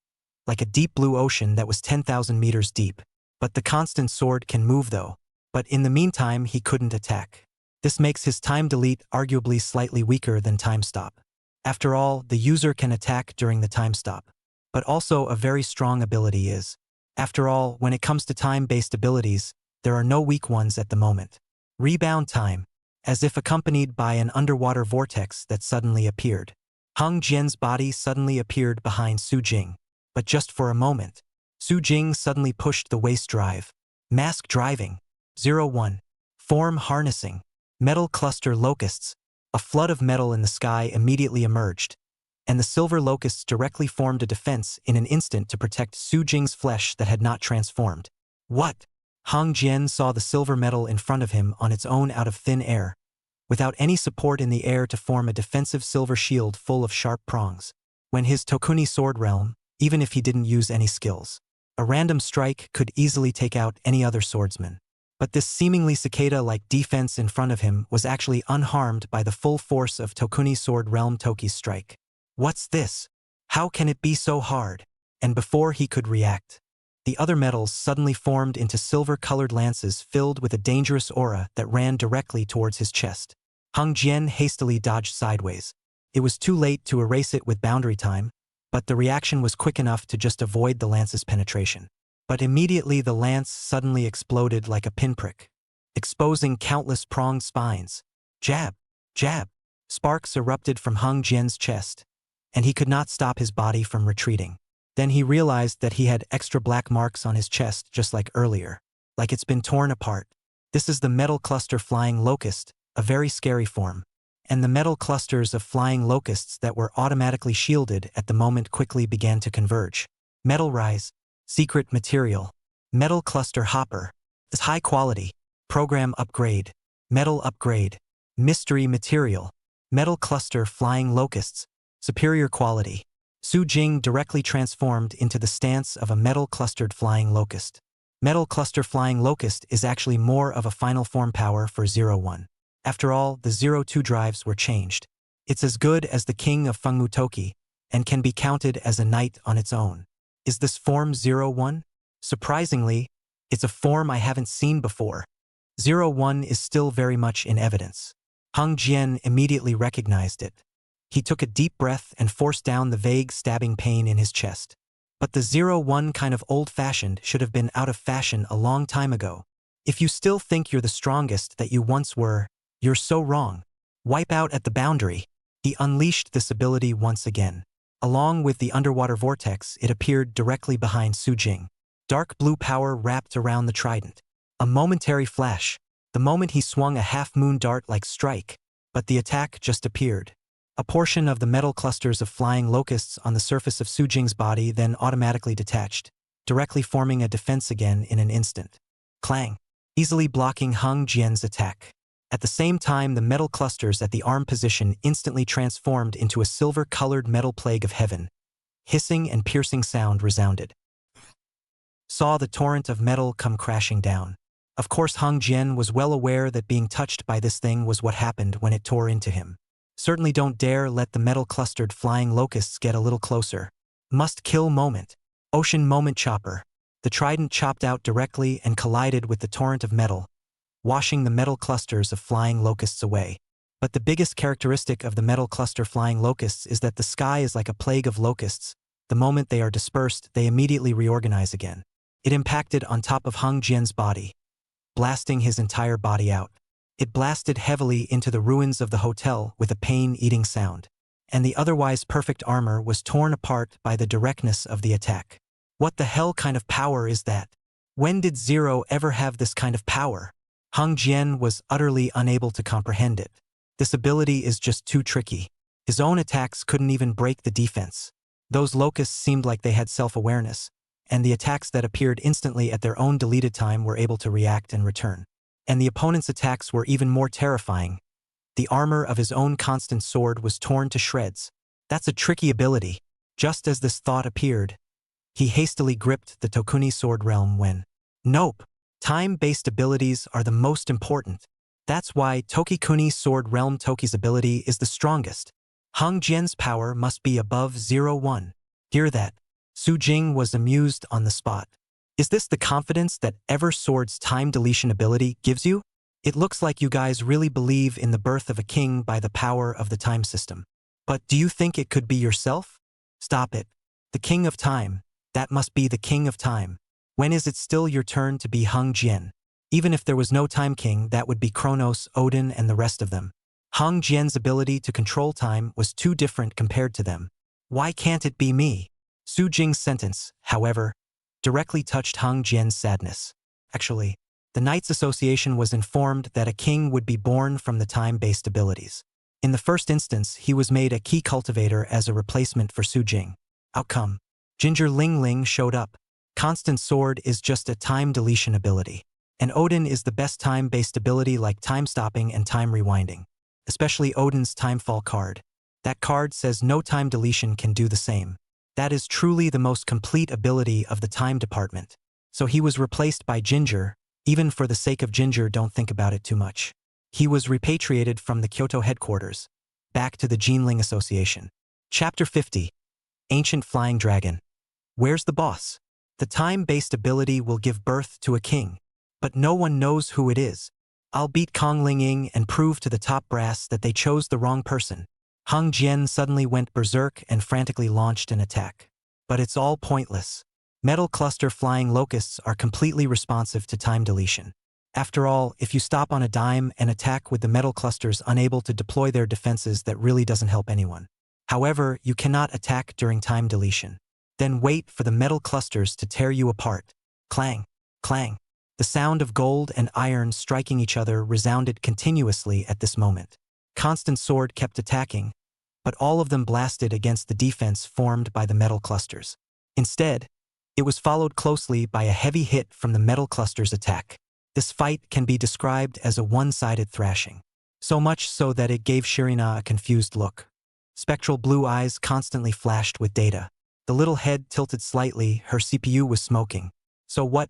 like a deep blue ocean that was 10,000 meters deep. But the constant sword can move though. But in the meantime, he couldn't attack. This makes his time delete arguably slightly weaker than time stop. After all, the user can attack during the time stop. But also a very strong ability is. After all, when it comes to time-based abilities, there are no weak ones at the moment. Rebound time, as if accompanied by an underwater vortex that suddenly appeared. Hung Jian's body suddenly appeared behind Su Jing. But just for a moment. Su Jing suddenly pushed the waist drive. Mask driving. 01. Form harnessing. Metal cluster locusts. A flood of metal in the sky immediately emerged, and the silver locusts directly formed a defense in an instant to protect Su Jing's flesh that had not transformed. What? Hung Jian saw the silver metal in front of him on its own out of thin air, without any support in the air to form a defensive silver shield full of sharp prongs. When his Tokuni sword realm, even if he didn't use any skills, a random strike could easily take out any other swordsman. But this seemingly cicada-like defense in front of him was actually unharmed by the full force of Tokuni Sword Realm Toki's strike. What's this? How can it be so hard? And before he could react, the other metals suddenly formed into silver-colored lances filled with a dangerous aura that ran directly towards his chest. Hung Jian hastily dodged sideways. It was too late to erase it with boundary time, but the reaction was quick enough to just avoid the lance's penetration. But immediately the lance suddenly exploded like a pinprick, exposing countless pronged spines. Jab! Jab! Sparks erupted from Hung Jian's chest, and he could not stop his body from retreating. Then he realized that he had extra black marks on his chest just like earlier, like it's been torn apart. This is the metal cluster flying locust, a very scary form. And the metal clusters of flying locusts that were automatically shielded at the moment quickly began to converge. Metal rise. Secret material. Metal cluster hopper. Is high quality. Program upgrade. Metal upgrade. Mystery material. Metal cluster flying locusts. Superior quality. Su Jing directly transformed into the stance of a metal clustered flying locust. Metal cluster flying locust is actually more of a final form power for 01. After all, the 02 drives were changed. It's as good as the king of Fengmu Toki, and can be counted as a knight on its own. Is this form 01? Surprisingly, it's a form I haven't seen before. 01 is still very much in evidence. Hung Jian immediately recognized it. He took a deep breath and forced down the vague stabbing pain in his chest. But the 01 kind of old-fashioned should have been out of fashion a long time ago. If you still think you're the strongest that you once were, you're so wrong. Wipe out at the boundary. He unleashed this ability once again. Along with the underwater vortex, it appeared directly behind Su Jing. Dark blue power wrapped around the trident. A momentary flash. The moment he swung a half-moon dart-like strike, but the attack just appeared. A portion of the metal clusters of flying locusts on the surface of Su Jing's body then automatically detached, directly forming a defense again in an instant. Clang! Easily blocking Hung Jian's attack. At the same time, the metal clusters at the arm position instantly transformed into a silver-colored metal plague of heaven. Hissing and piercing sound resounded. Saw the torrent of metal come crashing down. Of course, Hung Jian was well aware that being touched by this thing was what happened when it tore into him. Certainly don't dare let the metal-clustered flying locusts get a little closer. Must-kill moment. Ocean Moment Chopper. The trident chopped out directly and collided with the torrent of metal, washing the metal clusters of flying locusts away. But the biggest characteristic of the metal cluster flying locusts is that the sky is like a plague of locusts. The moment they are dispersed, they immediately reorganize again. It impacted on top of Hung Jian's body, blasting his entire body out. It blasted heavily into the ruins of the hotel with a pain-eating sound. And the otherwise perfect armor was torn apart by the directness of the attack. What the hell kind of power is that? When did Zero ever have this kind of power? Hung Jian was utterly unable to comprehend it. This ability is just too tricky. His own attacks couldn't even break the defense. Those locusts seemed like they had self-awareness, and the attacks that appeared instantly at their own deleted time were able to react and return. And the opponent's attacks were even more terrifying. The armor of his own constant sword was torn to shreds. That's a tricky ability. Just as this thought appeared, he hastily gripped the Tokuni sword realm when, nope, time-based abilities are the most important. That's why Tokikuni sword realm Toki's ability is the strongest. Hung Jian's power must be above 0-1. Hear that? Su Jing was amused on the spot. Is this the confidence that Eversword's time deletion ability gives you? It looks like you guys really believe in the birth of a king by the power of the time system. But do you think it could be yourself? Stop it. The king of time. That must be the king of time. When is it still your turn to be Hung Jian? Even if there was no time king, that would be Kronos, Odin, and the rest of them. Hung Jian's ability to control time was too different compared to them. Why can't it be me? Su Jing's sentence, however, directly touched Hung Jian's sadness. Actually, the Knights Association was informed that a king would be born from the time-based abilities. In the first instance, he was made a key cultivator as a replacement for Su Jing. Outcome: Ginger Ling Ling showed up. Constant Sword is just a time deletion ability. And Odin is the best time-based ability like time stopping and time rewinding. Especially Odin's Timefall card. That card says no time deletion can do the same. That is truly the most complete ability of the time department. So he was replaced by Ginger. Even for the sake of Ginger, don't think about it too much. He was repatriated from the Kyoto headquarters, back to the Jinling Association. Chapter 50. Ancient Flying Dragon. Where's the boss? The time-based ability will give birth to a king, but no one knows who it is. I'll beat Kong Ling and prove to the top brass that they chose the wrong person. Hung Jian suddenly went berserk and frantically launched an attack. But it's all pointless. Metal cluster flying locusts are completely responsive to time deletion. After all, if you stop on a dime and attack with the metal clusters unable to deploy their defenses, that really doesn't help anyone. However, you cannot attack during time deletion. Then wait for the metal clusters to tear you apart. Clang, clang. The sound of gold and iron striking each other resounded continuously at this moment. Constant Sword kept attacking, but all of them blasted against the defense formed by the metal clusters. Instead, it was followed closely by a heavy hit from the metal cluster's attack. This fight can be described as a one-sided thrashing. So much so that it gave Shirina a confused look. Spectral blue eyes constantly flashed with data. The little head tilted slightly, her CPU was smoking. So what?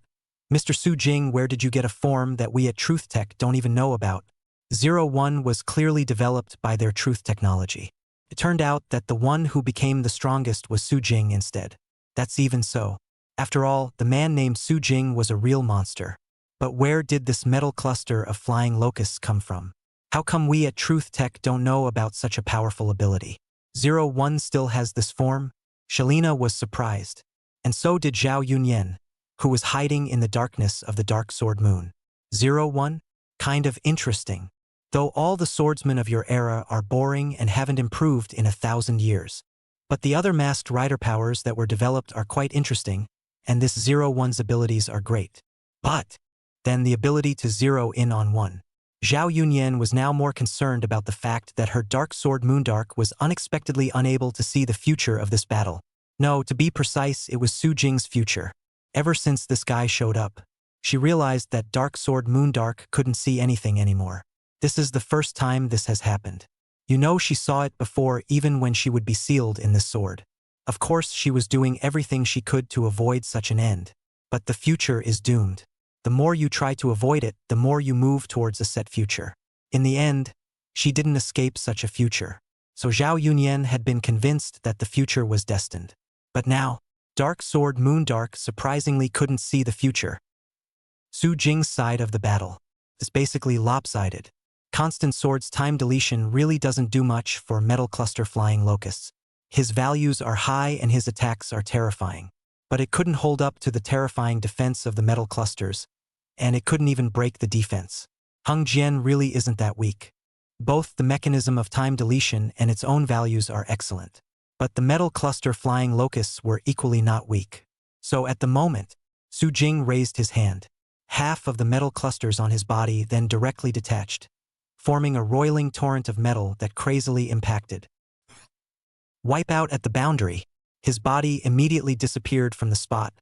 Mr. Su Jing, where did you get a form that we at Truth Tech don't even know about? 01 was clearly developed by their truth technology. It turned out that the one who became the strongest was Su Jing instead. That's even so. After all, the man named Su Jing was a real monster. But where did this metal cluster of flying locusts come from? How come we at Truth Tech don't know about such a powerful ability? 01 still has this form? Shalina was surprised. And so did Zhao Yunyan, who was hiding in the darkness of the Dark Sword Moon. 01? Kind of interesting. Though all the swordsmen of your era are boring and haven't improved in 1,000 years. But the other masked rider powers that were developed are quite interesting, and this 01's abilities are great. But then the ability to zero in on one. Zhao Yunyan was now more concerned about the fact that her Dark Sword Moondark was unexpectedly unable to see the future of this battle. No, to be precise, it was Su Jing's future. Ever since this guy showed up, she realized that Dark Sword Moondark couldn't see anything anymore. This is the first time this has happened. You know, she saw it before, even when she would be sealed in this sword. Of course, she was doing everything she could to avoid such an end. But the future is doomed. The more you try to avoid it, the more you move towards a set future. In the end, she didn't escape such a future. So Zhao Yunyan had been convinced that the future was destined. But now, Dark Sword Moondark surprisingly couldn't see the future. Su Jing's side of the battle is basically lopsided. Constant Sword's time deletion really doesn't do much for Metal Cluster Flying Locusts. His values are high and his attacks are terrifying. But it couldn't hold up to the terrifying defense of the Metal Clusters, and it couldn't even break the defense. Hung Jian really isn't that weak. Both the mechanism of time deletion and its own values are excellent. But the Metal Cluster Flying Locusts were equally not weak. So at the moment, Su Jing raised his hand. Half of the metal clusters on his body then directly detached, forming a roiling torrent of metal that crazily impacted. Wipe out at the boundary. His body immediately disappeared from the spot,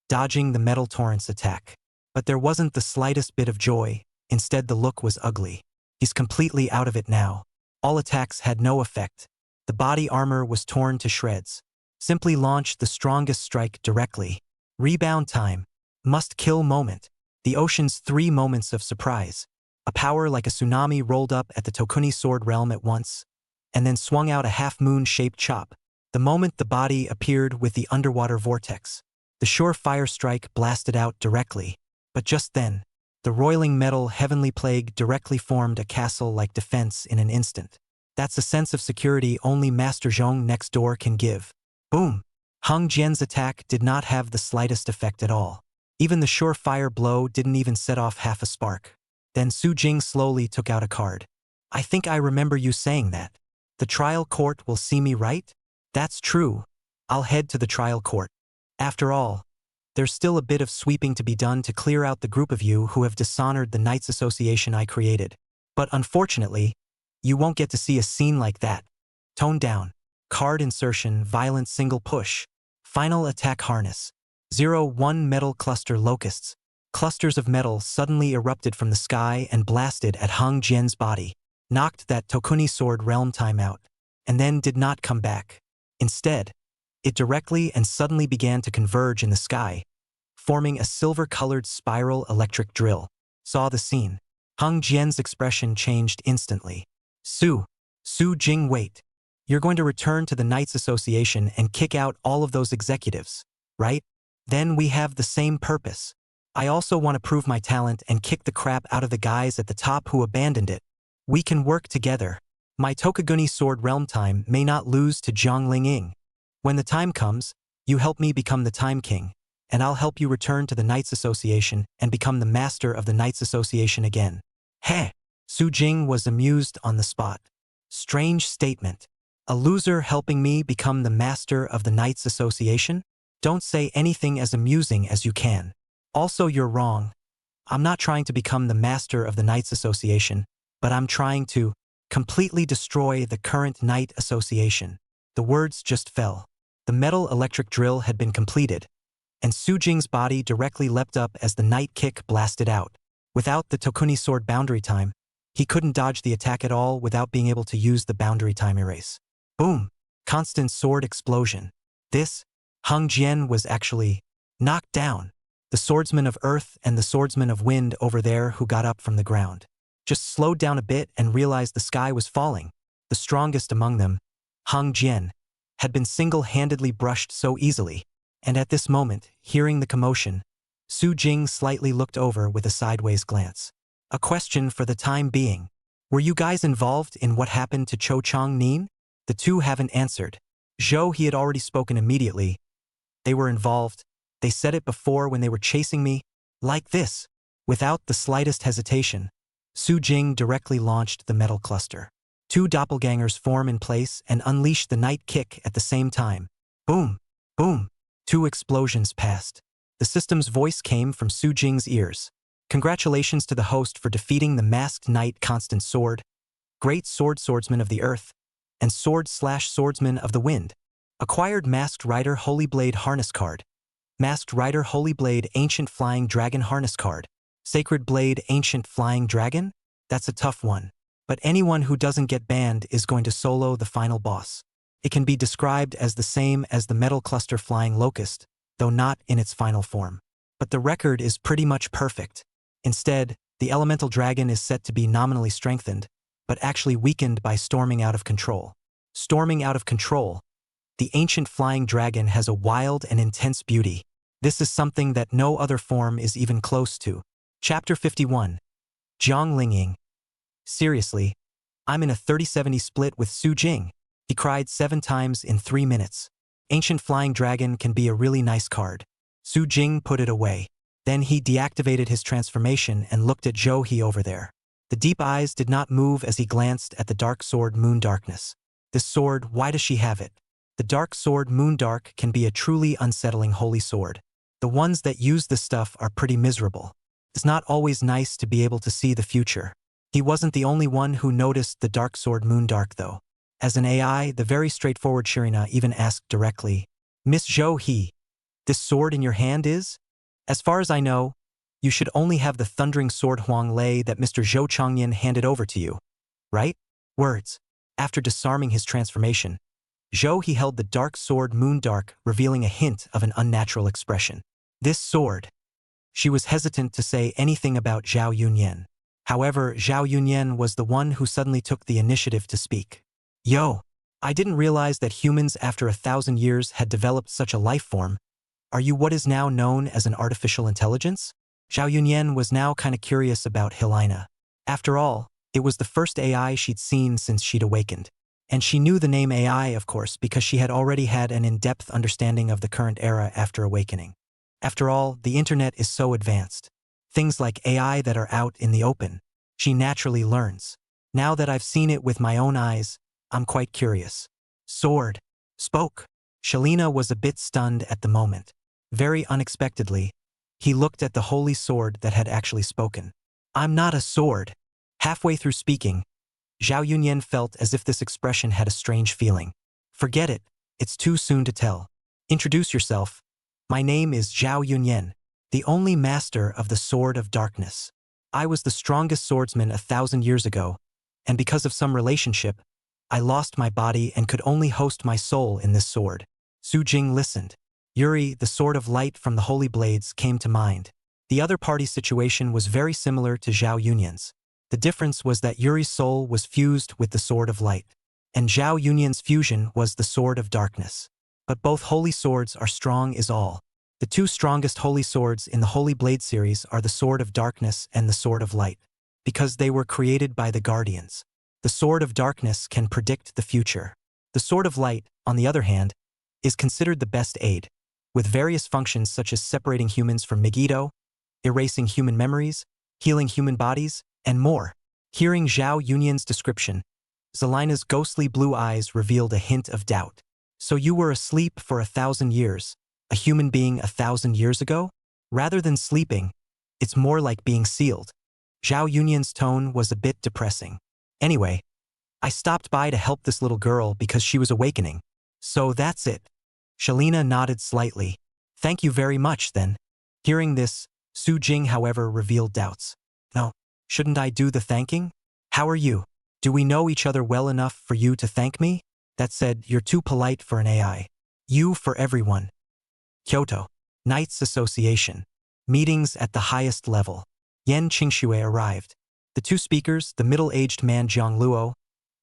dodging the metal torrent's attack. But there wasn't the slightest bit of joy. Instead, the look was ugly. He's completely out of it now. All attacks had no effect. The body armor was torn to shreds. Simply launch the strongest strike directly. Rebound time. Must kill moment. The ocean's 3 moments of surprise. A power like a tsunami rolled up at the Tokuni Sword realm at once, and then swung out a half-moon-shaped chop. The moment the body appeared with the underwater vortex, the surefire strike blasted out directly. But just then, the roiling metal heavenly plague directly formed a castle-like defense in an instant. That's a sense of security only Master Zhong next door can give. Boom! Hung Jian's attack did not have the slightest effect at all. Even the surefire blow didn't even set off half a spark. Then Su Jing slowly took out a card. I think I remember you saying that. The trial court will see me, right? That's true. I'll head to the trial court. After all, there's still a bit of sweeping to be done to clear out the group of you who have dishonored the Knights Association I created. But unfortunately, you won't get to see a scene like that. Tone down. Card insertion, violent single push. Final attack harness. 0-1 metal cluster locusts. Clusters of metal suddenly erupted from the sky and blasted at Hung Jian's body, knocked that Tokuni Sword realm time out, and then did not come back. Instead, it directly and suddenly began to converge in the sky, forming a silver-colored spiral electric drill. Saw the scene. Hung Jian's expression changed instantly. Su Jing, wait. You're going to return to the Knights Association and kick out all of those executives, right? Then we have the same purpose. I also want to prove my talent and kick the crap out of the guys at the top who abandoned it. We can work together. My Tokuguni Sword realm time may not lose to Zhang Lingying. When the time comes, you help me become the Time King, and I'll help you return to the Knights Association and become the master of the Knights Association again. Heh! Su Jing was amused on the spot. Strange statement. A loser helping me become the master of the Knights Association? Don't say anything as amusing as you can. Also, you're wrong. I'm not trying to become the master of the Knights Association, but I'm trying to completely destroy the current Knight Association. The words just fell. The metal electric drill had been completed, and Su Jing's body directly leapt up as the Night Kick blasted out. Without the Tokuni Sword boundary time, he couldn't dodge the attack at all without being able to use the boundary time erase. Boom! Constant sword explosion. This, Hung Jian was actually knocked down. The swordsman of earth and the swordsman of wind over there who got up from the ground just slowed down a bit and realized the sky was falling. The strongest among them, Hung Jian, had been single-handedly brushed so easily, and at this moment, hearing the commotion, Su Jing slightly looked over with a sideways glance. A question for the time being. Were you guys involved in what happened to Cho Chang Nin? The two haven't answered. Zhou he had already spoken immediately. They were involved. They said it before when they were chasing me. Like this. Without the slightest hesitation, Su Jing directly launched the metal cluster. 2 doppelgangers form in place and unleash the Night Kick at the same time. Boom! Boom! 2 explosions passed. The system's voice came from Su Jing's ears. Congratulations to the host for defeating the Masked Knight Constant Sword, Great Swordsman of the Earth, and Sword/Swordsman of the Wind. Acquired Masked Rider Holy Blade Harness Card. Masked Rider Holy Blade Ancient Flying Dragon Harness Card. Sacred Blade Ancient Flying Dragon? That's a tough one. But anyone who doesn't get banned is going to solo the final boss. It can be described as the same as the Metal Cluster Flying Locust, though not in its final form. But the record is pretty much perfect. Instead, the Elemental Dragon is set to be nominally strengthened, but actually weakened by storming out of control. Storming out of control. the ancient flying dragon has a wild and intense beauty. This is something that no other form is even close to. Chapter 51. Jiang Lingying. Seriously, I'm in a 30-70 split with Su Jing. He cried 7 times in 3 minutes. Ancient flying dragon can be a really nice card. Su Jing put it away. Then he deactivated his transformation and looked at Zhou He over there. The deep eyes did not move as he glanced at the dark sword Moon Darkness. This sword, why does she have it? The dark sword Moon Dark can be a truly unsettling holy sword. The ones that use this stuff are pretty miserable. It's not always nice to be able to see the future. He wasn't the only one who noticed the dark sword Moon Dark though. As an AI, the very straightforward Shirina even asked directly, Miss Zhou He, this sword in your hand is? As far as I know, you should only have the thundering sword Huang Lei that Mr. Zhou Changyan handed over to you, right? Words. After disarming his transformation, Zhou He held the dark sword Moon Dark, revealing a hint of an unnatural expression. This sword. She was hesitant to say anything about Zhao Yunyan. However, Zhao Yunyan was the one who suddenly took the initiative to speak. Yo, I didn't realize that humans after 1,000 years had developed such a life form. Are you what is now known as an artificial intelligence? Zhao Yunyan was now kinda curious about Helena. After all, it was the first AI she'd seen since she'd awakened. And she knew the name AI, of course, because she had already had an in-depth understanding of the current era after awakening. After all, the internet is so advanced. Things like AI that are out in the open. She naturally learns. Now that I've seen it with my own eyes, I'm quite curious. Sword. Spoke. Shalina was a bit stunned at the moment. Very unexpectedly, he looked at the holy sword that had actually spoken. I'm not a sword. Halfway through speaking, Zhao Yunyan felt as if this expression had a strange feeling. Forget it, it's too soon to tell. Introduce yourself. My name is Zhao Yunyan, the only master of the Sword of Darkness. I was the strongest swordsman 1,000 years ago, and because of some relationship, I lost my body and could only host my soul in this sword. Su Jing listened. Yuri, the sword of light from the holy blades, came to mind. The other party's situation was very similar to Zhao Yunyan's. The difference was that Yuri's soul was fused with the sword of light, and Zhao Yunyan's fusion was the sword of darkness. But both holy swords are strong is all. The 2 strongest holy swords in the Holy Blade series are the Sword of Darkness and the Sword of Light, because they were created by the Guardians. The Sword of Darkness can predict the future. The Sword of Light, on the other hand, is considered the best aid, with various functions such as separating humans from Megiddo, erasing human memories, healing human bodies, and more. Hearing Zhao Yunyan's description, Zelina's ghostly blue eyes revealed a hint of doubt. So you were asleep for 1,000 years, a human being 1,000 years ago? Rather than sleeping, it's more like being sealed. Zhao Yunyan's tone was a bit depressing. Anyway, I stopped by to help this little girl because she was awakening. So that's it. Shalina nodded slightly. Thank you very much, then. Hearing this, Su Jing, however, revealed doubts. No, shouldn't I do the thanking? How are you? Do we know each other well enough for you to thank me? That said, you're too polite for an AI. You for everyone. Kyoto. Knights Association. Meetings at the highest level. Yan Qingxue arrived. The 2 speakers, the middle-aged man Jiang Luo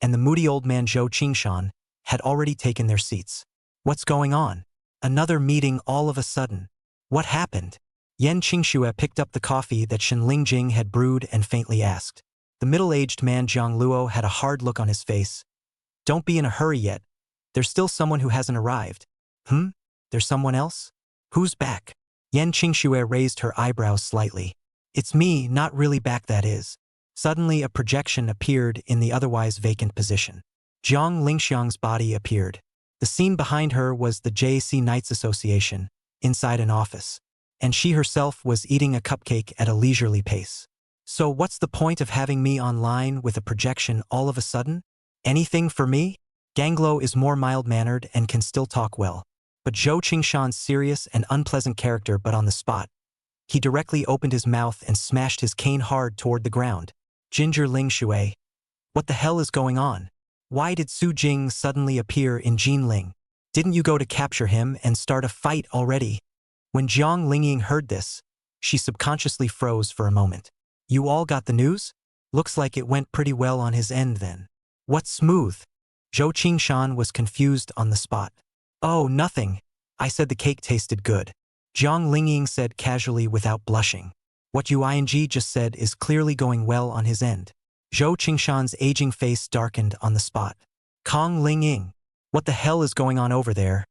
and the moody old man Zhou Qingshan, had already taken their seats. What's going on? Another meeting all of a sudden. What happened? Yan Qingxue picked up the coffee that Shen Lingjing had brewed and faintly asked. The middle-aged man Jiang Luo had a hard look on his face. Don't be in a hurry yet. There's still someone who hasn't arrived. There's someone else? Who's back? Yan Qingxue raised her eyebrows slightly. It's me, not really back, that is. Suddenly a projection appeared in the otherwise vacant position. Jiang Lingxiang's body appeared. The scene behind her was the JAC Knights Association, inside an office, and she herself was eating a cupcake at a leisurely pace. So what's the point of having me online with a projection all of a sudden? Anything for me? Ganglo is more mild-mannered and can still talk well. But Zhou Qingshan's serious and unpleasant character, but on the spot. He directly opened his mouth and smashed his cane hard toward the ground. Ginger Ling Shui. What the hell is going on? Why did Su Jing suddenly appear in Jinling? Didn't you go to capture him and start a fight already? When Jiang Lingying heard this, she subconsciously froze for a moment. You all got the news? Looks like it went pretty well on his end then. What's smooth? Zhou Qingshan was confused on the spot. Oh, nothing. I said the cake tasted good. Jiang Lingying said casually without blushing. What Yuing just said is clearly going well on his end. Zhou Qingshan's aging face darkened on the spot. Kong Lingying, what the hell is going on over there?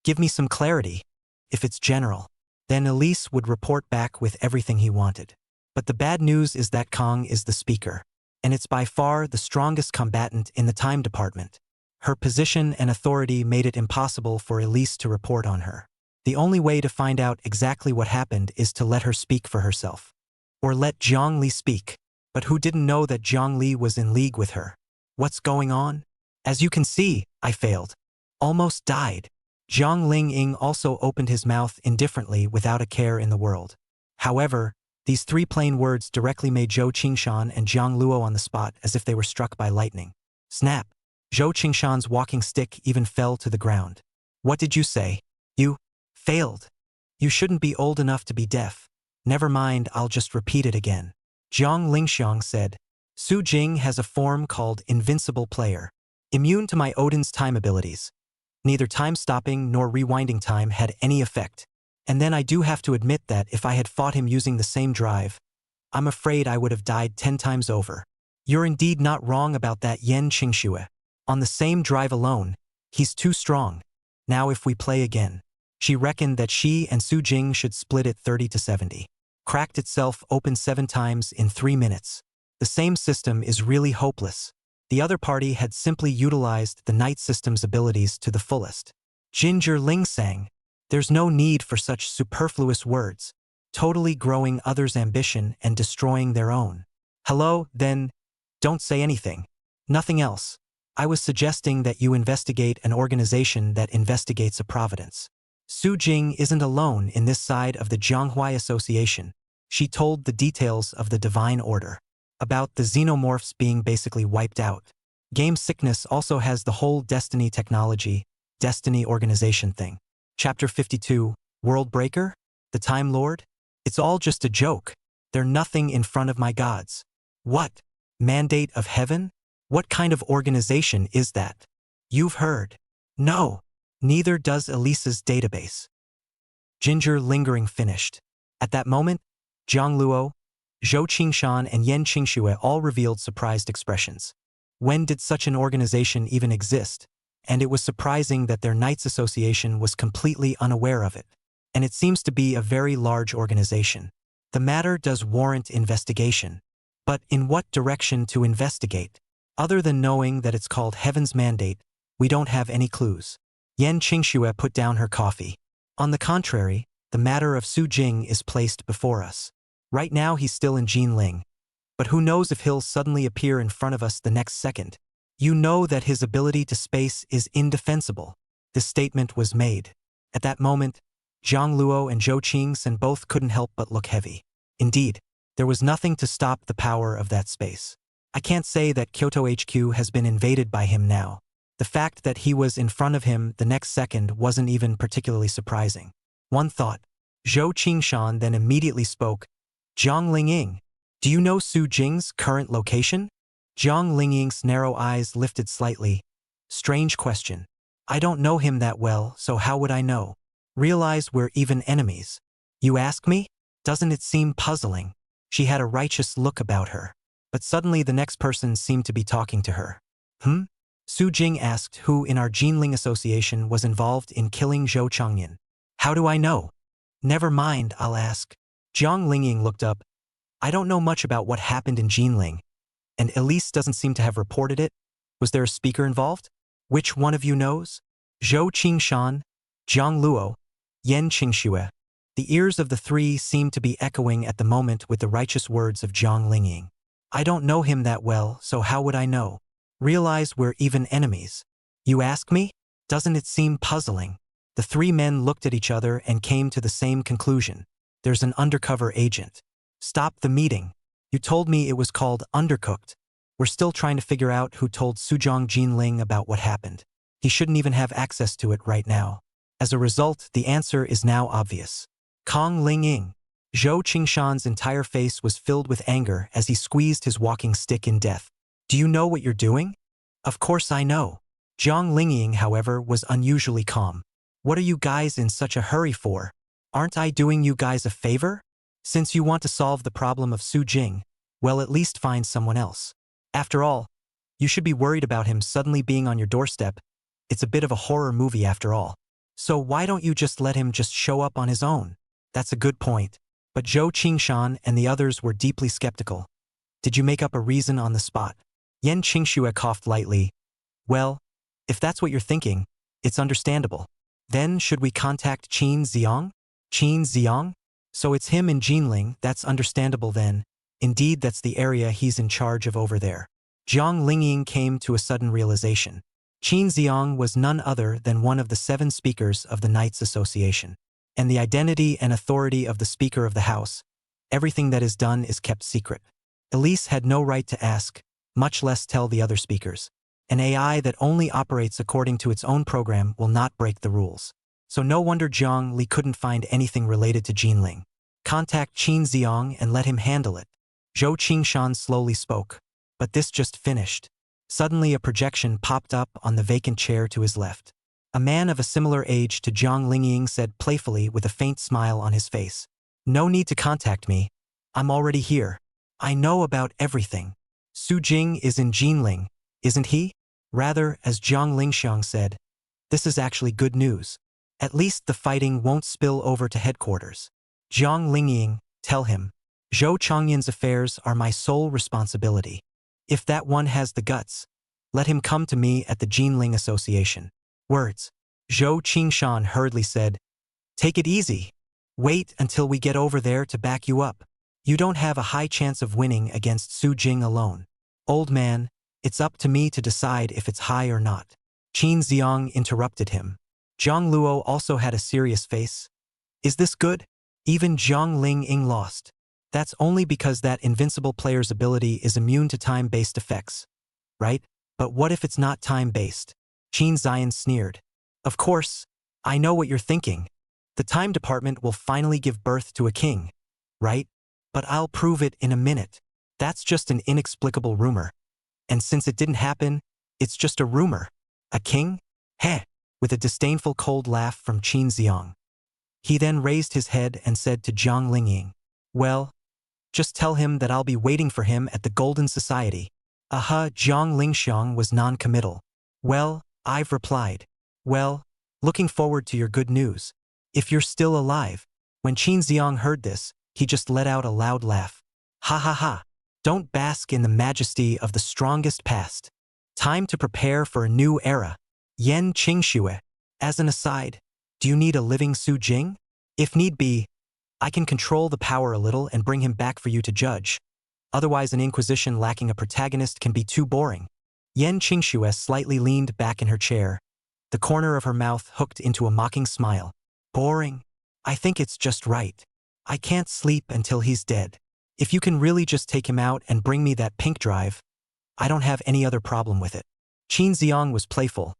Give me some clarity. If it's general, then Elise would report back with everything he wanted. But the bad news is that Kong is the speaker, and it's by far the strongest combatant in the time department. Her position and authority made it impossible for Elise to report on her. The only way to find out exactly what happened is to let her speak for herself. Or let Zhang Li speak. But who didn't know that Zhang Li was in league with her? What's going on? As you can see, I failed. Almost died. Jiang Lingying also opened his mouth indifferently without a care in the world. However, these three plain words directly made Zhou Qingshan and Jiang Luo on the spot as if they were struck by lightning. Snap! Zhou Qingshan's walking stick even fell to the ground. What did you say? You failed. You shouldn't be old enough to be deaf. Never mind, I'll just repeat it again. Jiang Lingxiang said, Su Jing has a form called Invincible Player, immune to my Odin's time abilities. Neither time stopping nor rewinding time had any effect. And then I do have to admit that if I had fought him using the same drive, I'm afraid I would have died 10 times over. You're indeed not wrong about that Yan Qingxue. On the same drive alone, he's too strong. Now if we play again. She reckoned that she and Su Jing should split it 30-70. Cracked itself open 7 times in 3 minutes. The same system is really hopeless. The other party had simply utilized the night system's abilities to the fullest. Ginger Ling sang, there's no need for such superfluous words, totally growing others' ambition and destroying their own. Hello, then, don't say anything. Nothing else. I was suggesting that you investigate an organization that investigates a providence. Su Jing isn't alone in this side of the Zhonghua Association. She told the details of the Divine Order. About the xenomorphs being basically wiped out. Game Sickness also has the whole Destiny technology, Destiny organization thing. Chapter 52, World Breaker? The Time Lord? It's all just a joke. They're nothing in front of my gods. What? Mandate of Heaven? What kind of organization is that? You've heard. No. Neither does Elisa's database. Ginger lingering finished. At that moment, Zhang Luo, Zhou Qingshan and Yan Qingxue all revealed surprised expressions. When did such an organization even exist? And it was surprising that their Knights Association was completely unaware of it. And it seems to be a very large organization. The matter does warrant investigation. But in what direction to investigate? Other than knowing that it's called Heaven's Mandate, we don't have any clues. Yan Qingxue put down her coffee. On the contrary, the matter of Su Jing is placed before us. Right now he's still in Jinling. But who knows if he'll suddenly appear in front of us the next second. You know that his ability to space is indefensible. This statement was made. At that moment, Zhang Luo and Zhou Qingsan both couldn't help but look heavy. Indeed, there was nothing to stop the power of that space. I can't say that Kyoto HQ has been invaded by him now. The fact that he was in front of him the next second wasn't even particularly surprising. One thought. Zhou Qingshan then immediately spoke. Zhang Lingying, do you know Su Jing's current location? Zhang Lingying's narrow eyes lifted slightly. Strange question. I don't know him that well, so how would I know? Realize we're even enemies. You ask me? Doesn't it seem puzzling? She had a righteous look about her. But suddenly the next person seemed to be talking to her. Su Jing asked who in our Jinling Association was involved in killing Zhou Changyan. How do I know? Never mind, I'll ask. Zhang Lingying looked up. I don't know much about what happened in Jinling. And Elise doesn't seem to have reported it. Was there a speaker involved? Which one of you knows? Zhou Qingshan, Zhang Luo, Yan Qingxue. The ears of the three seemed to be echoing at the moment with the righteous words of Zhang Lingying. I don't know him that well, so how would I know? Realize we're even enemies. You ask me? Doesn't it seem puzzling? The three men looked at each other and came to the same conclusion. There's an undercover agent. Stop the meeting. You told me it was called Undercooked. We're still trying to figure out who told Suzhong Jinling about what happened. He shouldn't even have access to it right now. As a result, the answer is now obvious. Kong Lingying. Zhou Qingshan's entire face was filled with anger as he squeezed his walking stick in death. Do you know what you're doing? Of course I know. Zhang Lingying, however, was unusually calm. What are you guys in such a hurry for? Aren't I doing you guys a favor? Since you want to solve the problem of Su Jing, well, at least find someone else. After all, you should be worried about him suddenly being on your doorstep. It's a bit of a horror movie after all. So why don't you just let him just show up on his own? That's a good point. But Zhou Qingshan and the others were deeply skeptical. Did you make up a reason on the spot? Yan Qingxue coughed lightly. Well, if that's what you're thinking, it's understandable. Then should we contact Qin Xiang? Qin Xiang? So it's him in Jinling, that's understandable then. Indeed, that's the area he's in charge of over there. Jiang Lingying came to a sudden realization. Qin Xiang was none other than one of the 7 speakers of the Knights Association. And the identity and authority of the Speaker of the House, everything that is done is kept secret. Elise had no right to ask, much less tell the other speakers. An AI that only operates according to its own program will not break the rules. So no wonder Jiang Li couldn't find anything related to Jinling. Contact Qin Xiang and let him handle it. Zhou Qingshan slowly spoke. But this just finished. Suddenly a projection popped up on the vacant chair to his left. A man of a similar age to Jiang Lingying said playfully with a faint smile on his face. No need to contact me. I'm already here. I know about everything. Su Jing is in Jinling, isn't he? Rather, as Jiang Lingxiang said, this is actually good news. At least the fighting won't spill over to headquarters. Jiang Lingying, tell him. Zhou Changyan's affairs are my sole responsibility. If that one has the guts, let him come to me at the Jinling Association. Words. Zhou Qingshan hurriedly said, take it easy. Wait until we get over there to back you up. You don't have a high chance of winning against Su Jing alone. Old man, it's up to me to decide if it's high or not. Qin Xiang interrupted him. Zhang Luo also had a serious face. Is this good? Even Zhang Lingying lost. That's only because that invincible player's ability is immune to time-based effects. Right? But what if it's not time-based? Qin Xian sneered. Of course, I know what you're thinking. The time department will finally give birth to a king. Right? But I'll prove it in a minute. That's just an inexplicable rumor. And since it didn't happen, it's just a rumor. A king? Heh! With a disdainful cold laugh from Qin Xiang. He then raised his head and said to Zhang Lingying, well, just tell him that I'll be waiting for him at the Golden Society. Aha, Zhang Lingxiang was non-committal. Well, I've replied. Well, looking forward to your good news. If you're still alive. When Qin Xiang heard this, he just let out a loud laugh. Ha ha ha. Don't bask in the majesty of the strongest past. Time to prepare for a new era. Yan Qingxue. As an aside, do you need a living Su Jing? If need be, I can control the power a little and bring him back for you to judge. Otherwise, an inquisition lacking a protagonist can be too boring. Yan Qingxue slightly leaned back in her chair, the corner of her mouth hooked into a mocking smile. Boring? I think it's just right. I can't sleep until he's dead. If you can really just take him out and bring me that pink drive, I don't have any other problem with it. Qin Xiang was playful.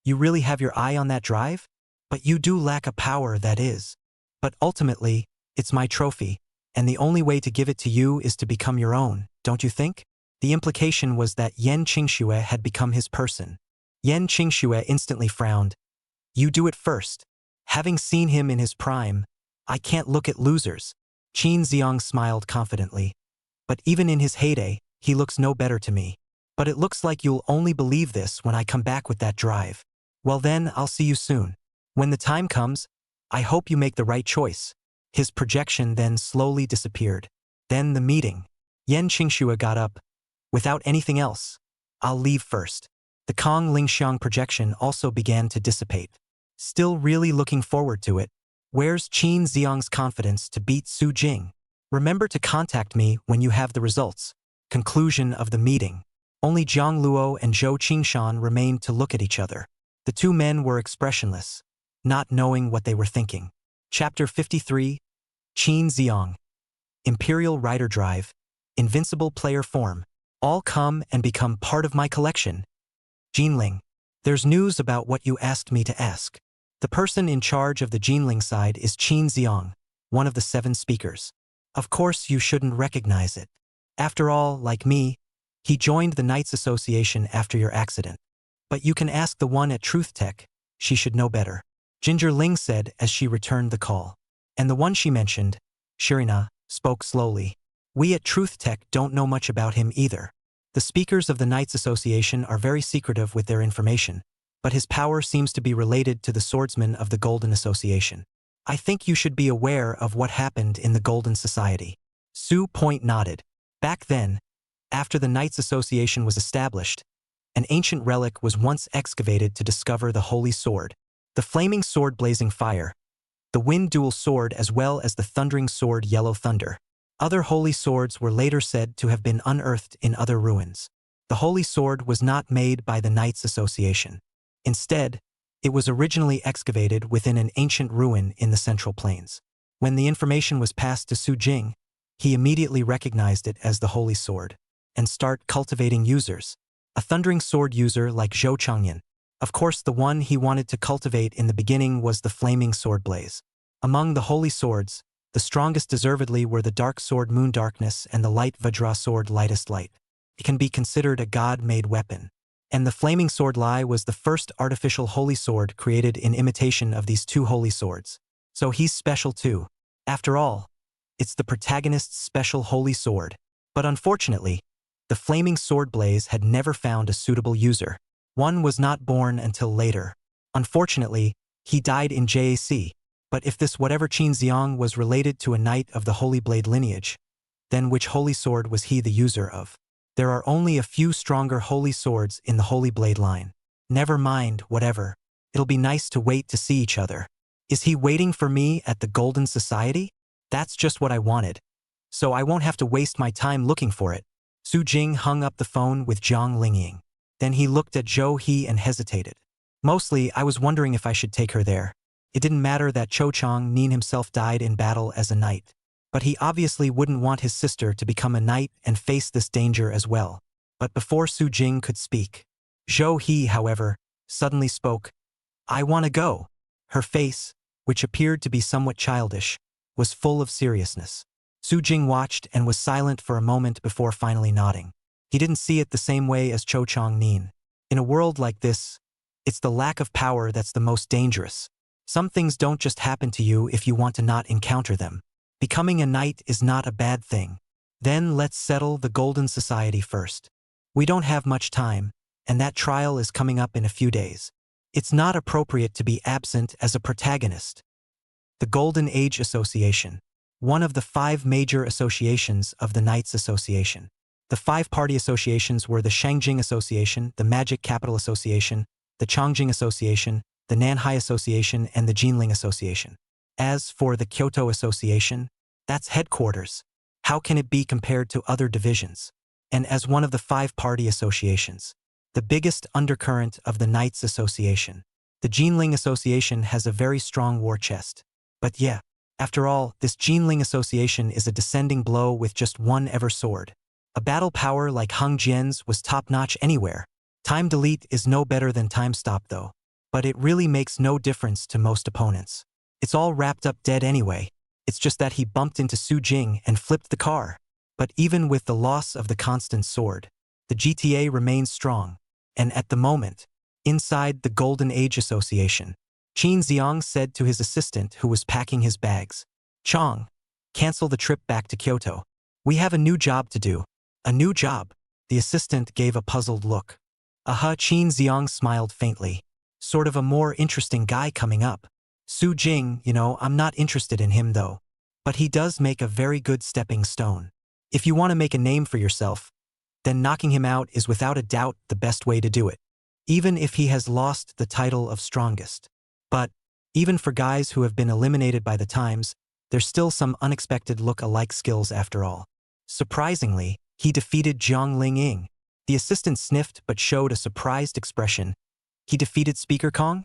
You really have your eye on that drive? But you do lack a power, that is. But ultimately, it's my trophy, and the only way to give it to you is to become your own, don't you think? The implication was that Yan Qingxue had become his person. Yan Qingxue instantly frowned. You do it first. Having seen him in his prime, I can't look at losers. Qin Xiang smiled confidently. But even in his heyday, he looks no better to me. But it looks like you'll only believe this when I come back with that drive. Well then, I'll see you soon. When the time comes, I hope you make the right choice. His projection then slowly disappeared. Then the meeting. Yan Qingxue got up. Without anything else, I'll leave first. The Kong Lingxiang projection also began to dissipate. Still really looking forward to it. Where's Qin Xiang's confidence to beat Su Jing? Remember to contact me when you have the results. Conclusion of the meeting. Only Zhang Luo and Zhou Qingshan remained to look at each other. The two men were expressionless, not knowing what they were thinking. Chapter 53. Qin Xiang. Imperial Rider Drive. Invincible Player Form. All come and become part of my collection. Jinling. There's news about what you asked me to ask. The person in charge of the Jinling side is Qin Xiang, one of the 7 speakers. Of course you shouldn't recognize it. After all, like me, he joined the Knights Association after your accident. But you can ask the one at Truth Tech, she should know better. Gingerling said as she returned the call. And the one she mentioned, Shirina, spoke slowly. We at Truth Tech don't know much about him either. The speakers of the Knights Association are very secretive with their information, but his power seems to be related to the swordsmen of the Golden Association. I think you should be aware of what happened in the Golden Society. Su Point nodded. Back then, after the Knights Association was established, an ancient relic was once excavated to discover the Holy Sword, the flaming sword blazing fire, the wind dual sword as well as the thundering sword Yellow Thunder. Other holy swords were later said to have been unearthed in other ruins. The Holy Sword was not made by the Knights Association. Instead, it was originally excavated within an ancient ruin in the Central Plains. When the information was passed to Su Jing, he immediately recognized it as the Holy Sword and start cultivating users. A thundering sword user like Zhou Changyan. Of course, the one he wanted to cultivate in the beginning was the flaming sword blaze. Among the holy swords, the strongest deservedly were the dark sword Moon Darkness and the light Vajra sword Lightest Light. It can be considered a god-made weapon. And the flaming sword Lai was the first artificial holy sword created in imitation of these two holy swords. So he's special too. After all, it's the protagonist's special holy sword. But unfortunately, the flaming sword blaze had never found a suitable user. One was not born until later. Unfortunately, he died in JAC. But if this whatever Qin Xiang was related to a knight of the Holy Blade lineage, then which holy sword was he the user of? There are only a few stronger holy swords in the Holy Blade line. Never mind, whatever. It'll be nice to wait to see each other. Is he waiting for me at the Golden Society? That's just what I wanted. So I won't have to waste my time looking for it. Su Jing hung up the phone with Zhang Lingying. Then he looked at Zhou He and hesitated. Mostly, I was wondering if I should take her there. It didn't matter that Cho Chang Nin himself died in battle as a knight. But he obviously wouldn't want his sister to become a knight and face this danger as well. But before Su Jing could speak, Zhou He, however, suddenly spoke. I want to go. Her face, which appeared to be somewhat childish, was full of seriousness. Su Jing watched and was silent for a moment before finally nodding. He didn't see it the same way as Cho Chang Nin. In a world like this, it's the lack of power that's the most dangerous. Some things don't just happen to you if you want to not encounter them. Becoming a knight is not a bad thing. Then let's settle the Golden Society first. We don't have much time, and that trial is coming up in a few days. It's not appropriate to be absent as a protagonist. The Golden Age Association. One of the 5 major associations of the Knights Association. The 5 party associations were the Shangjing Association, the Magic Capital Association, the Chongjing Association, the Nanhai Association, and the Jinling Association. As for the Kyoto Association, that's headquarters. How can it be compared to other divisions? And as one of the 5 party associations, the biggest undercurrent of the Knights Association, the Jinling Association has a very strong war chest. But yeah, after all, this Jinling Association is a descending blow with just one ever sword. A battle power like Hung Jian's was top-notch anywhere. Time delete is no better than time stop though. But it really makes no difference to most opponents. It's all wrapped up dead anyway. It's just that he bumped into Su Jing and flipped the car. But even with the loss of the constant sword, the GTA remains strong. And at the moment, inside the Golden Age Association, Qin Xiang said to his assistant who was packing his bags, Chang, cancel the trip back to Kyoto. We have a new job to do. A new job? The assistant gave a puzzled look. Qin Xiang smiled faintly. Sort of a more interesting guy coming up. Su Jing, I'm not interested in him though. But he does make a very good stepping stone. If you want to make a name for yourself, then knocking him out is without a doubt the best way to do it. Even if he has lost the title of strongest. But, even for guys who have been eliminated by the times, there's still some unexpected look-alike skills after all. Surprisingly, he defeated Zhang Lingying. The assistant sniffed but showed a surprised expression. He defeated Speaker Kong?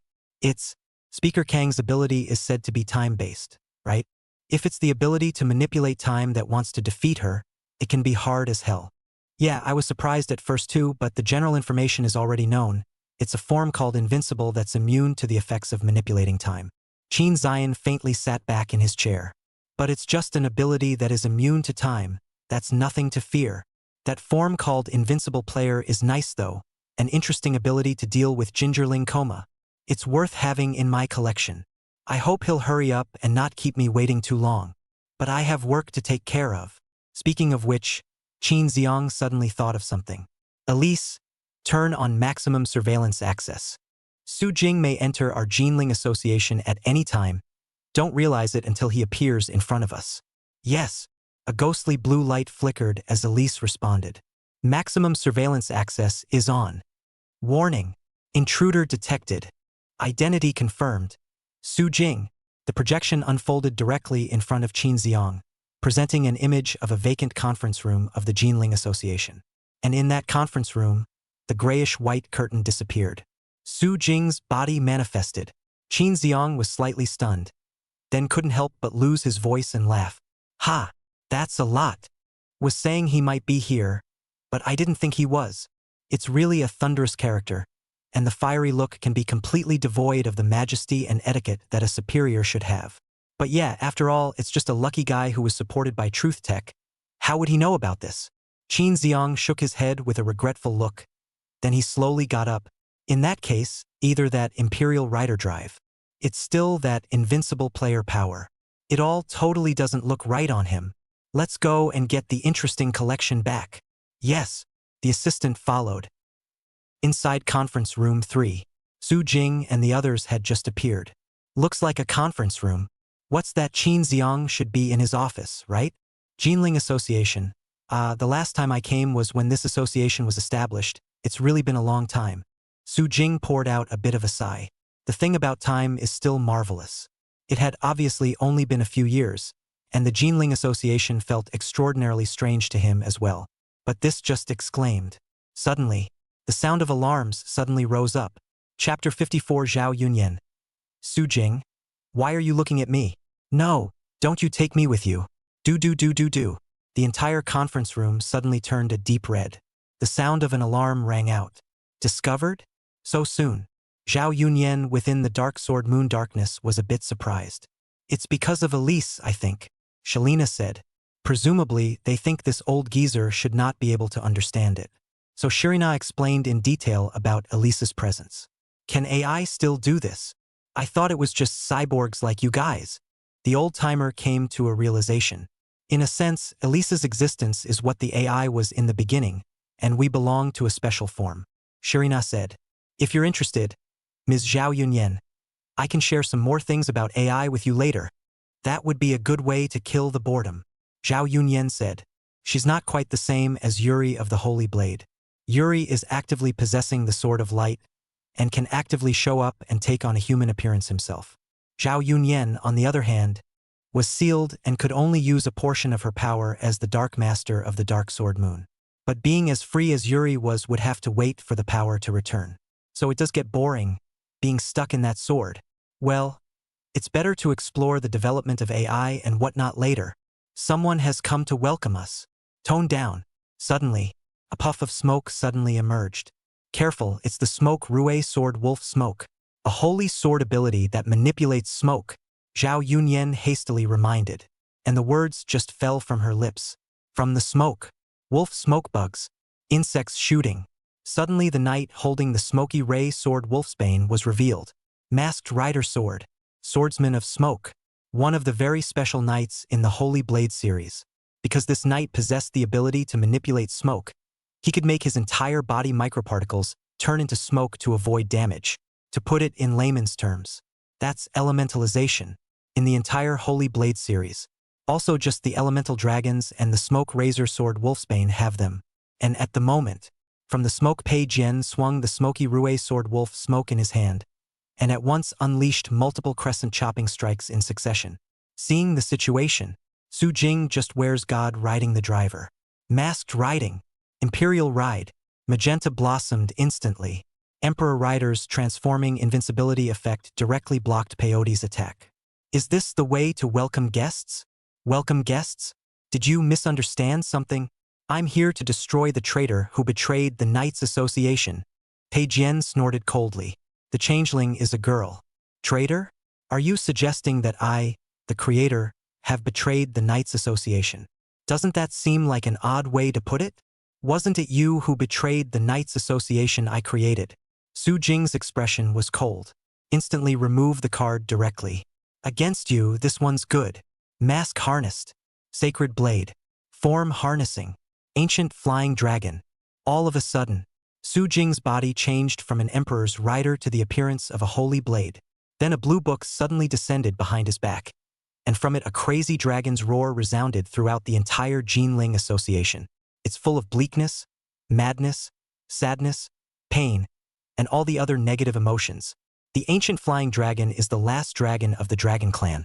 Speaker Kang's ability is said to be time-based, right? If it's the ability to manipulate time that wants to defeat her, it can be hard as hell. Yeah, I was surprised at first too, but the general information is already known. It's a form called Invincible that's immune to the effects of manipulating time. Qin Xian faintly sat back in his chair. But it's just an ability that is immune to time. That's nothing to fear. That form called Invincible Player is nice though. An interesting ability to deal with Gingerling coma. It's worth having in my collection. I hope he'll hurry up and not keep me waiting too long. But I have work to take care of. Speaking of which, Qin Xiang suddenly thought of something. Elise, turn on maximum surveillance access. Su Jing may enter our Jinling Association at any time. Don't realize it until he appears in front of us. Yes. A ghostly blue light flickered as Elise responded. Maximum surveillance access is on. Warning. Intruder detected. Identity confirmed. Su Jing. The projection unfolded directly in front of Qin Xiang, presenting an image of a vacant conference room of the Jinling Association. And in that conference room, the grayish-white curtain disappeared. Su Jing's body manifested. Qin Xiang was slightly stunned, then couldn't help but lose his voice and laugh. Ha! That's a lot. Was saying he might be here, but I didn't think he was. It's really a thunderous character, and the fiery look can be completely devoid of the majesty and etiquette that a superior should have. But yeah, after all, it's just a lucky guy who was supported by Truth Tech. How would he know about this? Qin Xiang shook his head with a regretful look. Then he slowly got up. In that case, either that Imperial Rider Drive. It's still that invincible player power. It all totally doesn't look right on him. Let's go and get the interesting collection back. Yes, the assistant followed. Inside conference room 3, Su Jing and the others had just appeared. Looks like a conference room. What's that? Qin Xiang should be in his office, right? Jinling Association. The last time I came was when this association was established. It's really been a long time. Su Jing poured out a bit of a sigh. The thing about time is still marvelous. It had obviously only been a few years, and the Jinling Association felt extraordinarily strange to him as well. But this just exclaimed. Suddenly, the sound of alarms suddenly rose up. Chapter 54 Zhao Yunyan. Su Jing, why are you looking at me? No, don't you take me with you. Do. The entire conference room suddenly turned a deep red. The sound of an alarm rang out. Discovered? So soon. Zhao Yunyan within the dark sword moon darkness was a bit surprised. It's because of Elise, I think, Shalina said. Presumably, they think this old geezer should not be able to understand it. So Shirina explained in detail about Elise's presence. Can AI still do this? I thought it was just cyborgs like you guys. The old-timer came to a realization. In a sense, Elise's existence is what the AI was in the beginning, and we belong to a special form. Shirina said. If you're interested, Ms. Zhao Yunyan, I can share some more things about AI with you later. That would be a good way to kill the boredom. Zhao Yunyan said. She's not quite the same as Yuri of the Holy Blade. Yuri is actively possessing the Sword of Light and can actively show up and take on a human appearance himself. Zhao Yunyan, on the other hand, was sealed and could only use a portion of her power as the Dark Master of the Dark Sword Moon. But being as free as Yuri was would have to wait for the power to return. So it does get boring, being stuck in that sword. Well, it's better to explore the development of AI and whatnot later. Someone has come to welcome us. Tone down. Suddenly, a puff of smoke suddenly emerged. Careful, it's the smoke Rue Sword Wolf Smoke. A holy sword ability that manipulates smoke, Zhao Yunyan hastily reminded. And the words just fell from her lips. From the smoke. Wolf smoke bugs. Insects shooting. Suddenly the knight holding the smoky ray sword Wolfsbane was revealed. Masked Rider Sword. Swordsman of Smoke. One of the very special knights in the Holy Blade series. Because this knight possessed the ability to manipulate smoke, he could make his entire body microparticles turn into smoke to avoid damage. To put it in layman's terms, that's elementalization in the entire Holy Blade series. Also just the elemental dragons and the smoke razor sword Wolfsbane have them. And at the moment, from the smoke Pei Jian swung the smoky Rue sword Wolf Smoke in his hand, and at once unleashed multiple crescent chopping strikes in succession. Seeing the situation, Su Jing just wears God riding the driver. Masked riding. Imperial ride. Magenta blossomed instantly. Emperor Rider's transforming invincibility effect directly blocked Peyote's attack. Is this the way to welcome guests? Welcome guests? Did you misunderstand something? I'm here to destroy the traitor who betrayed the Knights Association. Pei Jian snorted coldly. The changeling is a girl. Traitor? Are you suggesting that I, the creator, have betrayed the Knights Association? Doesn't that seem like an odd way to put it? Wasn't it you who betrayed the Knights Association I created? Su Jing's expression was cold. Instantly remove the card directly. Against you, this one's good. Mask harnessed. Sacred blade. Form harnessing. Ancient flying dragon. All of a sudden, Su Jing's body changed from an emperor's rider to the appearance of a holy blade. Then a blue book suddenly descended behind his back, and from it a crazy dragon's roar resounded throughout the entire Jinling Association. It's full of bleakness, madness, sadness, pain, and all the other negative emotions. The ancient flying dragon is the last dragon of the dragon clan,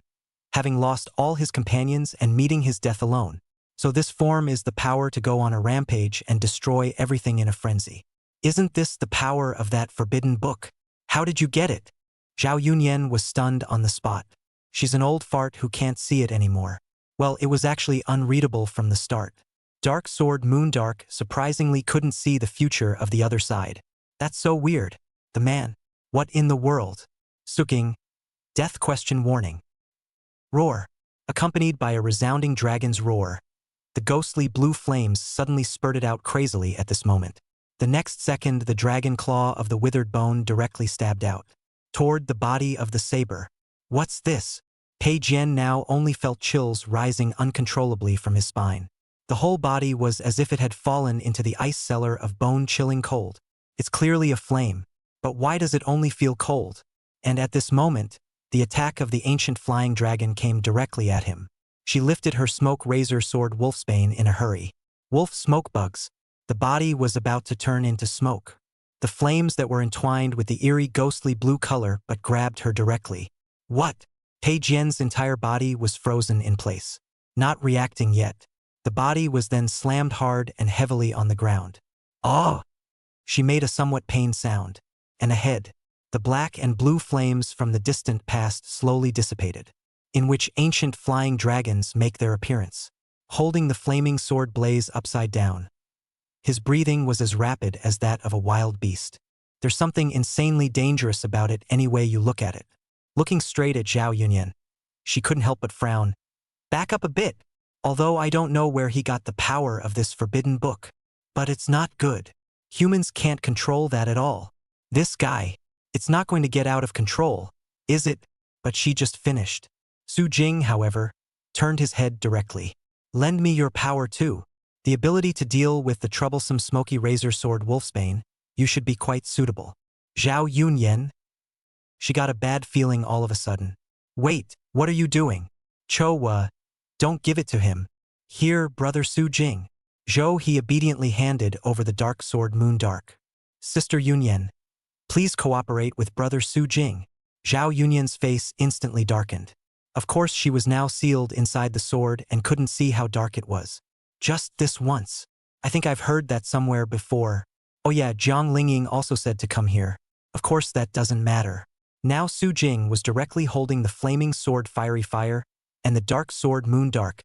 having lost all his companions and meeting his death alone. So this form is the power to go on a rampage and destroy everything in a frenzy. Isn't this the power of that forbidden book? How did you get it? Zhao Yunyan was stunned on the spot. She's an old fart who can't see it anymore. Well, it was actually unreadable from the start. Dark Sword Moondark surprisingly couldn't see the future of the other side. That's so weird. The man. What in the world? Suking. Death question warning. Roar. Accompanied by a resounding dragon's roar. The ghostly blue flames suddenly spurted out crazily at this moment. The next second, the dragon claw of the withered bone directly stabbed out toward the body of the saber. What's this? Pei Jian now only felt chills rising uncontrollably from his spine. The whole body was as if it had fallen into the ice cellar of bone-chilling cold. It's clearly a flame, but why does it only feel cold? And at this moment, the attack of the ancient flying dragon came directly at him. She lifted her smoke razor sword Wolfsbane in a hurry. Wolf smoke bugs. The body was about to turn into smoke. The flames that were entwined with the eerie ghostly blue color but grabbed her directly. What? Pei Jian's entire body was frozen in place. Not reacting yet. The body was then slammed hard and heavily on the ground. Oh! She made a somewhat pained sound. And ahead, the black and blue flames from the distant past slowly dissipated, in which ancient flying dragons make their appearance, holding the flaming sword blaze upside down. His breathing was as rapid as that of a wild beast. There's something insanely dangerous about it any way you look at it. Looking straight at Zhao Yunyan, she couldn't help but frown. Back up a bit. Although I don't know where he got the power of this forbidden book. But it's not good. Humans can't control that at all. This guy, it's not going to get out of control, is it? But she just finished. Su Jing, however, turned his head directly. Lend me your power too. The ability to deal with the troublesome smoky razor sword Wolfsbane, you should be quite suitable. Zhao Yunyan? She got a bad feeling all of a sudden. Wait, what are you doing? Cho, don't give it to him. Here, brother Su Jing. Zhou he obediently handed over the dark sword Moondark. Sister Yunyan, please cooperate with brother Su Jing. Zhao Yunyan's face instantly darkened. Of course she was now sealed inside the sword and couldn't see how dark it was. Just this once. I think I've heard that somewhere before. Oh yeah, Jiang Lingying also said to come here. Of course that doesn't matter. Now Su Jing was directly holding the flaming sword Fiery Fire and the dark sword Moondark,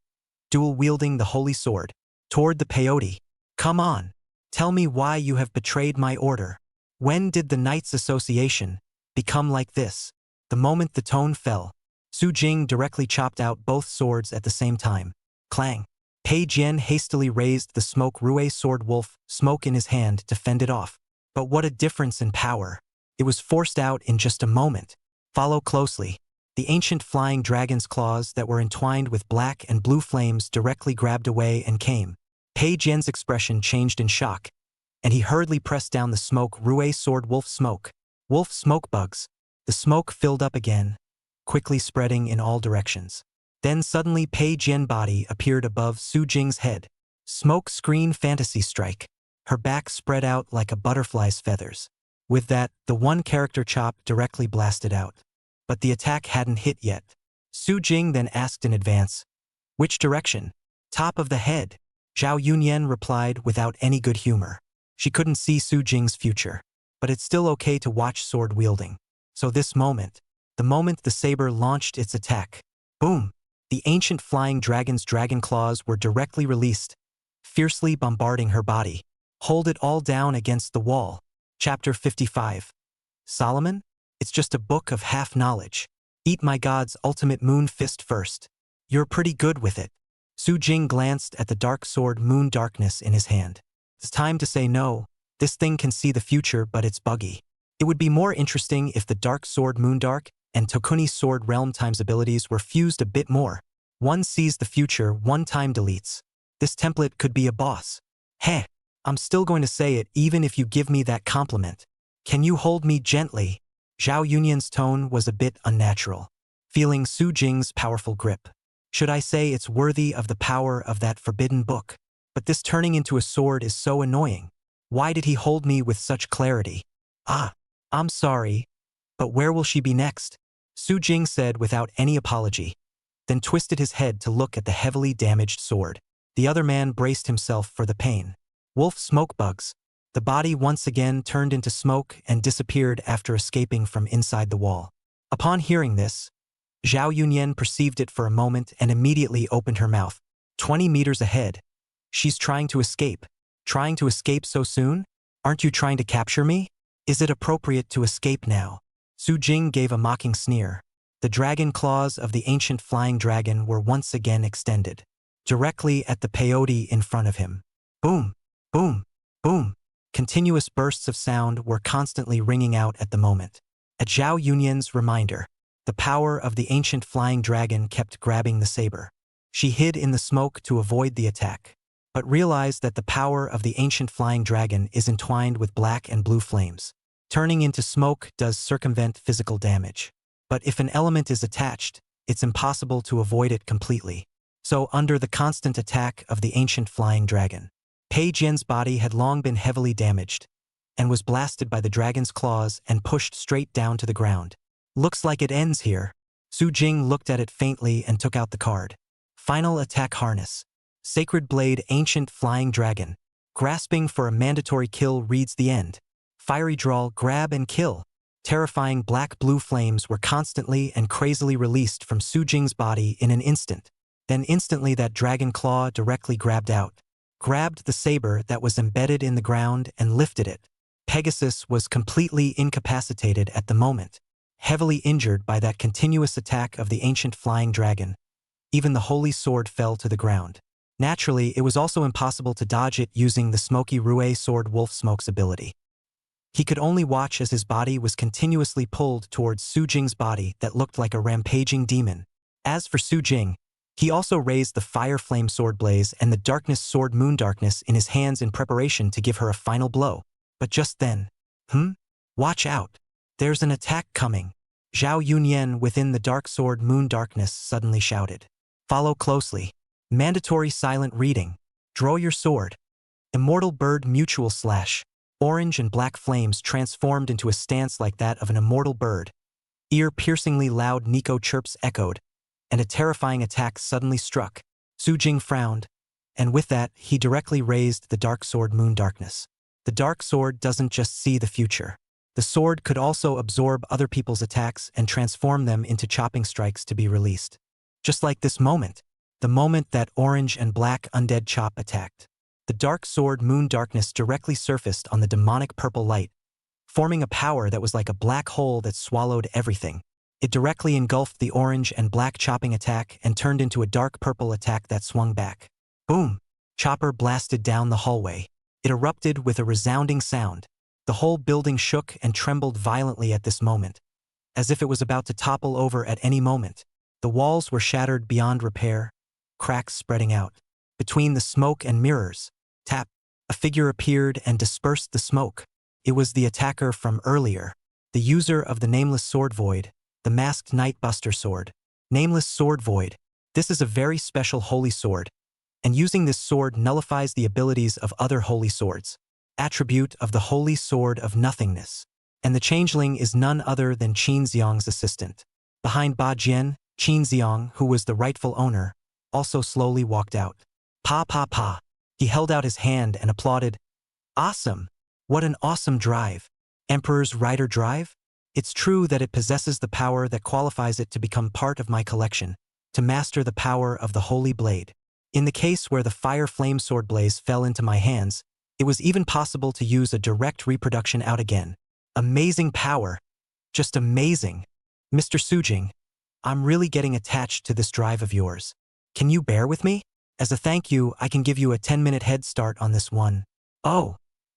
dual-wielding the holy sword, toward the peyote. Come on. Tell me why you have betrayed my order. When did the Knights Association become like this? The moment the tone fell, Su Jing directly chopped out both swords at the same time. Clang. Pei Jian hastily raised the smoke Rue sword Wolf smoke in his hand to fend it off. But what a difference in power. It was forced out in just a moment. Follow closely. The ancient flying dragon's claws that were entwined with black and blue flames directly grabbed away and came. Pei Jian's expression changed in shock, and he hurriedly pressed down the smoke Rue sword Wolf smoke. Wolf smoke bugs. The smoke filled up again, quickly spreading in all directions. Then suddenly Pei Jian body appeared above Su Jing's head. Smoke screen fantasy strike. Her back spread out like a butterfly's feathers. With that, the one character chop directly blasted out. But the attack hadn't hit yet. Su Jing then asked in advance, which direction? Top of the head. Zhao Yunyan replied without any good humor. She couldn't see Su Jing's future, but it's still okay to watch sword wielding. So this moment, the moment the saber launched its attack, boom! The ancient flying dragon's dragon claws were directly released, fiercely bombarding her body. Hold it all down against the wall. Chapter 55. Solomon? It's just a book of half knowledge. Eat my god's ultimate moon fist first. You're pretty good with it. Su Jing glanced at the dark sword Moon Darkness in his hand. It's time to say no. This thing can see the future, but it's buggy. It would be more interesting if the Dark Sword Moondark and Tokuni Sword Realm times abilities were fused a bit more. One sees the future, one time deletes. This template could be a boss. Heh, I'm still going to say it even if you give me that compliment. Can you hold me gently? Zhao Yunyan's tone was a bit unnatural, feeling Su Jing's powerful grip. Should I say it's worthy of the power of that forbidden book? But this turning into a sword is so annoying. Why did he hold me with such clarity? Ah, I'm sorry, but where will she be next? Su Jing said without any apology, then twisted his head to look at the heavily damaged sword. The other man braced himself for the pain. Wolf smoke bugs. The body once again turned into smoke and disappeared after escaping from inside the wall. Upon hearing this, Zhao Yunyan perceived it for a moment and immediately opened her mouth. 20 meters ahead. She's trying to escape. Trying to escape so soon? Aren't you trying to capture me? Is it appropriate to escape now? Su Jing gave a mocking sneer. The dragon claws of the ancient flying dragon were once again extended, directly at the peyote in front of him. Boom, boom, boom. Continuous bursts of sound were constantly ringing out at the moment. At Zhao Yunyan's reminder, the power of the ancient flying dragon kept grabbing the saber. She hid in the smoke to avoid the attack, but realized that the power of the ancient flying dragon is entwined with black and blue flames. Turning into smoke does circumvent physical damage. But if an element is attached, it's impossible to avoid it completely. So under the constant attack of the ancient flying dragon, Pei Jian's body had long been heavily damaged, and was blasted by the dragon's claws and pushed straight down to the ground. Looks like it ends here. Su Jing looked at it faintly and took out the card. Final attack harness. Sacred Blade Ancient Flying Dragon. Grasping for a mandatory kill reads the end. Fiery drawl, grab and kill. Terrifying black-blue flames were constantly and crazily released from Su Jing's body in an instant. Then instantly that dragon claw directly grabbed the saber that was embedded in the ground and lifted it. Pegasus was completely incapacitated at the moment, heavily injured by that continuous attack of the ancient flying dragon. Even the holy sword fell to the ground. Naturally, it was also impossible to dodge it using the Smoky Rue Sword Wolf Smoke's ability. He could only watch as his body was continuously pulled towards Su Jing's body that looked like a rampaging demon. As for Su Jing, he also raised the Fire Flame Sword Blaze and the Darkness Sword Moon Darkness in his hands in preparation to give her a final blow. But just then, watch out. There's an attack coming. Zhao Yunyan within the Dark Sword Moon Darkness suddenly shouted. Follow closely. Mandatory silent reading. Draw your sword. Immortal Bird Mutual Slash. Orange and black flames transformed into a stance like that of an immortal bird. Ear-piercingly loud Nico chirps echoed, and a terrifying attack suddenly struck. Su Jing frowned, and with that, he directly raised the Dark Sword Moon Darkness. The Dark Sword doesn't just see the future. The sword could also absorb other people's attacks and transform them into chopping strikes to be released. Just like this moment, the moment that orange and black undead chop attacked. The Dark Sword Moon Darkness directly surfaced on the demonic purple light, forming a power that was like a black hole that swallowed everything. It directly engulfed the orange and black chopping attack and turned into a dark purple attack that swung back. Boom! Chopper blasted down the hallway. It erupted with a resounding sound. The whole building shook and trembled violently at this moment, as if it was about to topple over at any moment. The walls were shattered beyond repair, cracks spreading out. Between the smoke and mirrors, tap, a figure appeared and dispersed the smoke. It was the attacker from earlier, the user of the Nameless Sword Void, the masked Nightbuster sword. Nameless Sword Void. This is a very special holy sword, and using this sword nullifies the abilities of other holy swords. Attribute of the Holy Sword of Nothingness. And the changeling is none other than Qin Xiang's assistant. Behind Ba Jian, Qin Xiang, who was the rightful owner, also slowly walked out. Pa pa pa. He held out his hand and applauded. Awesome! What an awesome drive! Emperor's Rider Drive? It's true that it possesses the power that qualifies it to become part of my collection, to master the power of the Holy Blade. In the case where the Fire Flame Sword Blaze fell into my hands, it was even possible to use a direct reproduction out again. Amazing power. Just amazing. Mr. Su Jing, I'm really getting attached to this drive of yours. Can you bear with me? As a thank you, I can give you a 10-minute head start on this one. Oh,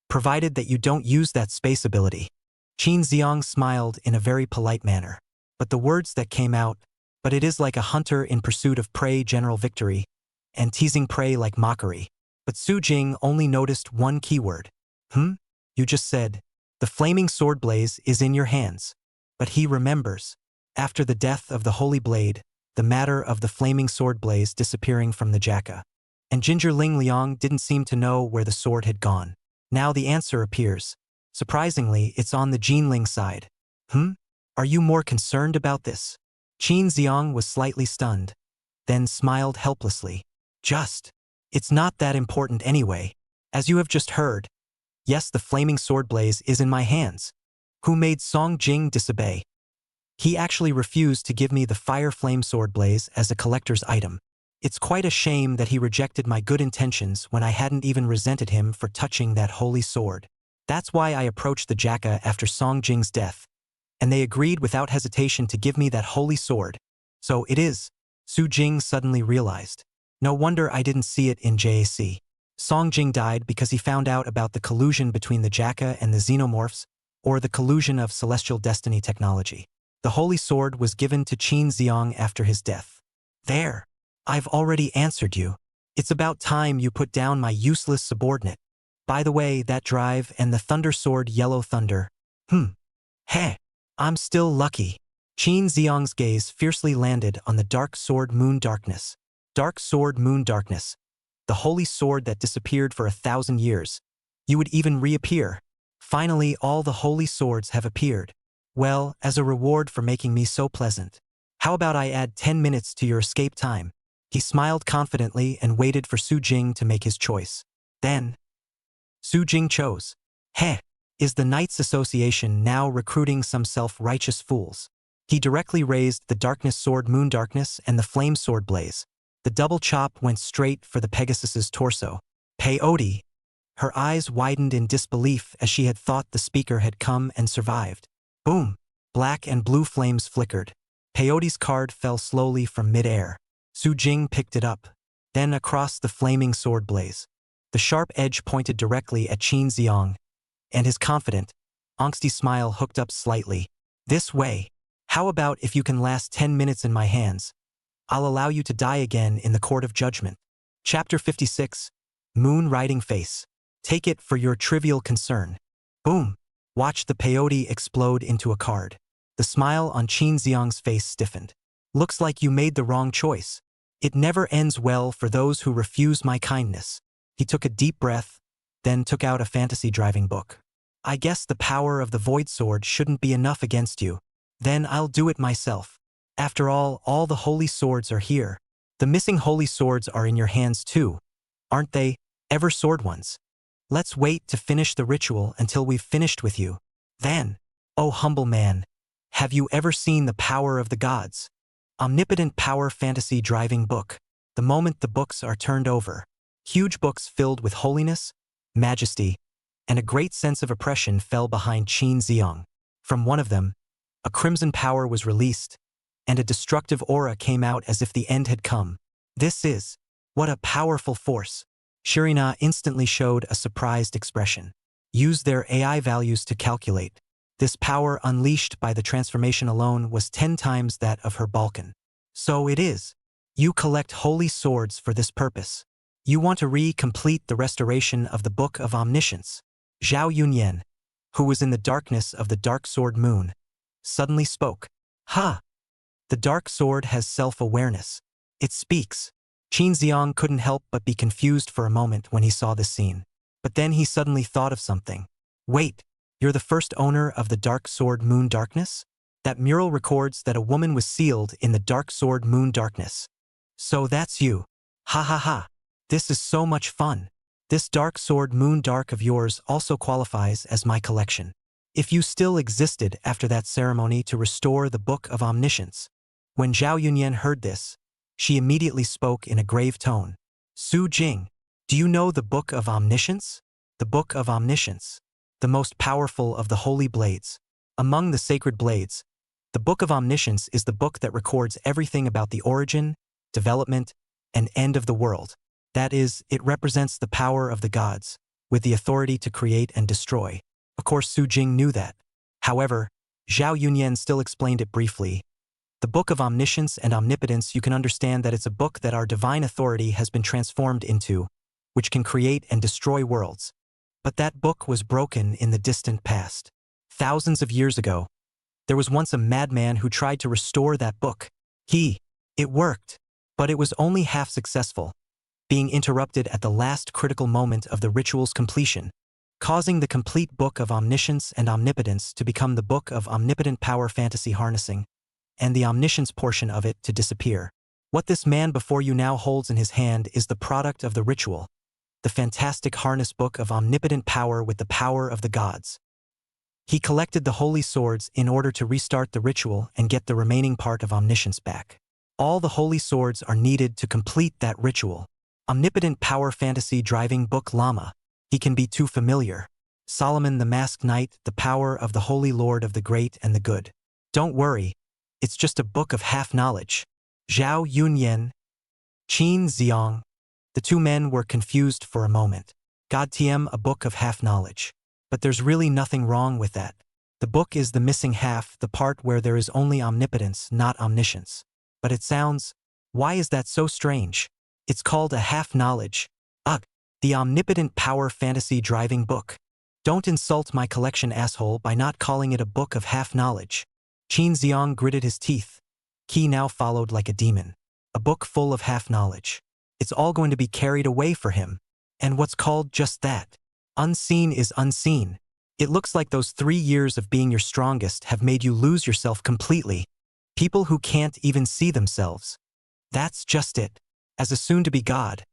provided that you don't use that space ability. Qin Xiang smiled in a very polite manner. But the words that came out, "But it is like a hunter in pursuit of prey, general victory," and teasing prey like mockery. But Su Jing only noticed one keyword. You just said, "The flaming sword blaze is in your hands." But he remembers. After the death of the holy blade, the matter of the flaming sword blaze disappearing from the Jacka. And Gingerling Liang didn't seem to know where the sword had gone. Now the answer appears. Surprisingly, it's on the Jinling side. Are you more concerned about this? Qin Xiang was slightly stunned, then smiled helplessly. It's not that important anyway. As you have just heard, yes, the flaming sword blaze is in my hands. Who made Song Jing disobey? He actually refused to give me the fire flame sword blaze as a collector's item. It's quite a shame that he rejected my good intentions when I hadn't even resented him for touching that holy sword. That's why I approached the Jacka after Song Jing's death, and they agreed without hesitation to give me that holy sword. So it is, Su Jing suddenly realized. No wonder I didn't see it in JAC. Song Jing died because he found out about the collusion between the Jacka and the Xenomorphs, or the collusion of celestial destiny technology. The holy sword was given to Qin Xiang after his death. There. I've already answered you. It's about time you put down my useless subordinate. By the way, that drive and the thunder sword yellow thunder. Heh. I'm still lucky. Qin Xiang's gaze fiercely landed on the dark sword moon darkness. Dark sword moon darkness. The holy sword that disappeared for 1,000 years. You would even reappear. Finally, all the holy swords have appeared. Well, as a reward for making me so pleasant. How about I add 10 minutes to your escape time? He smiled confidently and waited for Su Jing to make his choice. Then, Su Jing chose. Is the Knights Association now recruiting some self-righteous fools? He directly raised the darkness sword moon darkness and the flame sword blaze. The double chop went straight for the Pegasus's torso. Peyote. Her eyes widened in disbelief as she had thought the speaker had come and survived. Boom. Black and blue flames flickered. Peyote's card fell slowly from mid-air. Su Jing picked it up, then across the flaming sword blaze. The sharp edge pointed directly at Qin Xiang, and his confident, angsty smile hooked up slightly. This way. How about if you can last 10 minutes in my hands? I'll allow you to die again in the court of judgment. Chapter 56. Moon Riding Face. Take it for your trivial concern. Boom. Watch the peyote explode into a card. The smile on Qin Xiang's face stiffened. Looks like you made the wrong choice. It never ends well for those who refuse my kindness. He took a deep breath, then took out a fantasy driving book. I guess the power of the Void Sword shouldn't be enough against you. Then I'll do it myself. After all the holy swords are here. The missing holy swords are in your hands too, aren't they? Ever sword ones. Let's wait to finish the ritual until we've finished with you. Then, oh humble man, have you ever seen the power of the gods? Omnipotent power fantasy driving book. The moment the books are turned over, huge books filled with holiness, majesty, and a great sense of oppression fell behind Qin Xiang. From one of them, a crimson power was released, and a destructive aura came out as if the end had come. What a powerful force. Shirina instantly showed a surprised expression. Used their AI values to calculate. This power unleashed by the transformation alone was 10 times that of her Balkan. So it is. You collect holy swords for this purpose. You want to complete the restoration of the Book of Omniscience. Zhao Yunyan, who was in the darkness of the dark sword moon, suddenly spoke. The dark sword has self-awareness. It speaks. Qin Xiang couldn't help but be confused for a moment when he saw this scene. But then he suddenly thought of something. Wait. You're the first owner of the Dark Sword Moon Darkness? That mural records that a woman was sealed in the Dark Sword Moon Darkness. So that's you. Ha. This is so much fun. This Dark Sword Moon Dark of yours also qualifies as my collection. If you still existed after that ceremony to restore the Book of Omniscience. When Zhao Yunyan heard this, she immediately spoke in a grave tone. Su Jing, do you know the Book of Omniscience? The Book of Omniscience. The most powerful of the holy blades. Among the sacred blades, the Book of Omniscience is the book that records everything about the origin, development, and end of the world. That is, it represents the power of the gods, with the authority to create and destroy. Of course, Su Jing knew that. However, Zhao Yunyan still explained it briefly. The Book of Omniscience and Omnipotence, you can understand that it's a book that our divine authority has been transformed into, which can create and destroy worlds. But that book was broken in the distant past. Thousands of years ago, there was once a madman who tried to restore that book. It worked, but it was only half successful, being interrupted at the last critical moment of the ritual's completion, causing the complete Book of Omniscience and Omnipotence to become the Book of Omnipotent Power Fantasy Harnessing, and the omniscience portion of it to disappear. What this man before you now holds in his hand is the product of the ritual, the fantastic harness book of omnipotent power with the power of the gods. He collected the holy swords in order to restart the ritual and get the remaining part of omniscience back. All the holy swords are needed to complete that ritual. Omnipotent power fantasy driving book Lama. He can be too familiar. Solomon the Masked Knight, the power of the Holy Lord of the Great and the Good. Don't worry, it's just a book of half-knowledge. Zhao Yunyan, Qin Xiang. The two men were confused for a moment. God TM, a book of half-knowledge. But there's really nothing wrong with that. The book is the missing half, the part where there is only omnipotence, not omniscience. But it sounds, why is that so strange? It's called a half-knowledge. Ugh, the omnipotent power fantasy driving book. Don't insult my collection, asshole, by not calling it a book of half-knowledge. Qin Xiang gritted his teeth. Qi now followed like a demon. A book full of half-knowledge. It's all going to be carried away for him. And what's called just that? Unseen is unseen. It looks like those 3 years of being your strongest have made you lose yourself completely. People who can't even see themselves. That's just it. As a soon-to-be god,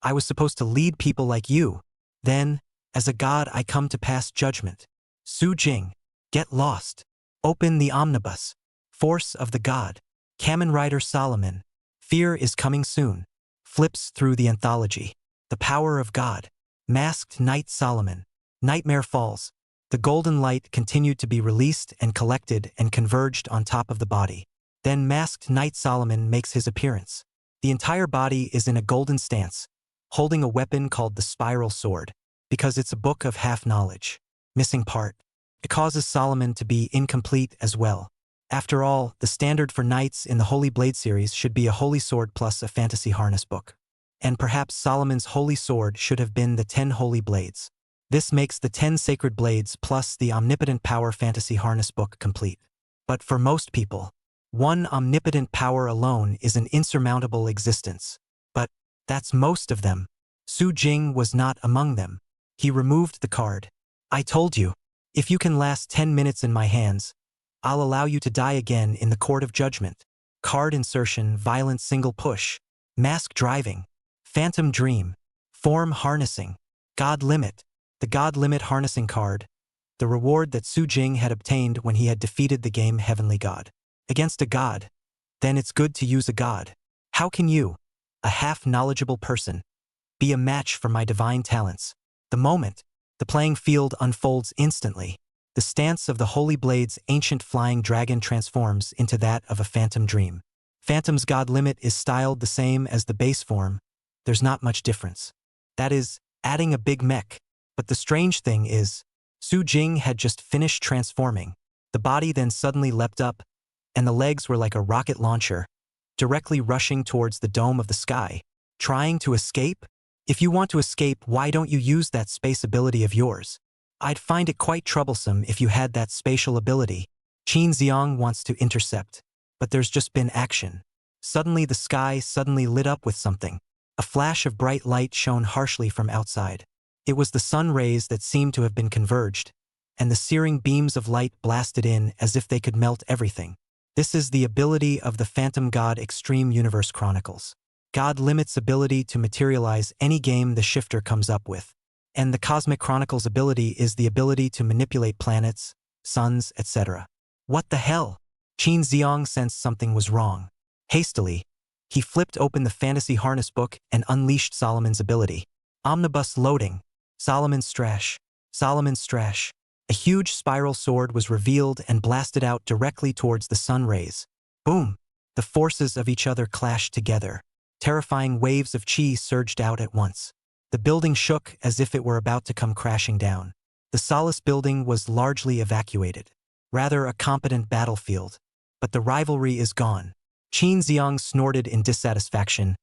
I was supposed to lead people like you. Then, as a god, I come to pass judgment. Su Jing, get lost. Open the omnibus. Force of the god. Kamen Rider Solomon. Fear is coming soon. Flips through the anthology. The power of God. Masked Knight Solomon. Nightmare Falls. The golden light continued to be released and collected and converged on top of the body. Then Masked Knight Solomon makes his appearance. The entire body is in a golden stance, holding a weapon called the Spiral Sword, because it's a book of half-knowledge. Missing part. It causes Solomon to be incomplete as well. After all, the standard for knights in the Holy Blade series should be a holy sword plus a fantasy harness book. And perhaps Solomon's holy sword should have been the 10 holy blades. This makes the 10 sacred blades plus the omnipotent power fantasy harness book complete. But for most people, one omnipotent power alone is an insurmountable existence. But that's most of them. Su Jing was not among them. He removed the card. I told you, if you can last 10 minutes in my hands, I'll allow you to die again in the court of judgment. Card insertion, violent single push, mask driving, phantom dream, form harnessing, god limit. The god limit harnessing card, the reward that Su Jing had obtained when he had defeated the game Heavenly God. Against a god, then it's good to use a god. How can you, a half-knowledgeable person, be a match for my divine talents? The moment, the playing field unfolds instantly. The stance of the Holy Blade's ancient flying dragon transforms into that of a phantom dream. Phantom's god limit is styled the same as the base form. There's not much difference. That is, adding a big mech. But the strange thing is, Su Jing had just finished transforming. The body then suddenly leapt up, and the legs were like a rocket launcher, directly rushing towards the dome of the sky. Trying to escape? If you want to escape, why don't you use that space ability of yours? I'd find it quite troublesome if you had that spatial ability. Qin Xiang wants to intercept, but there's just been action. Suddenly the sky suddenly lit up with something. A flash of bright light shone harshly from outside. It was the sun rays that seemed to have been converged, and the searing beams of light blasted in as if they could melt everything. This is the ability of the Phantom God Extreme Universe Chronicles. God limits ability to materialize any game the shifter comes up with. And the Cosmic Chronicles ability is the ability to manipulate planets, suns, etc. What the hell? Qin Xiang sensed something was wrong. Hastily, he flipped open the fantasy harness book and unleashed Solomon's ability. Omnibus loading. Solomon's Strash. Solomon's Strash. A huge spiral sword was revealed and blasted out directly towards the sun rays. Boom! The forces of each other clashed together. Terrifying waves of chi surged out at once. The building shook as if it were about to come crashing down. The Solace building was largely evacuated. rather a competent battlefield. But the rivalry is gone. Qin Xiang snorted in dissatisfaction.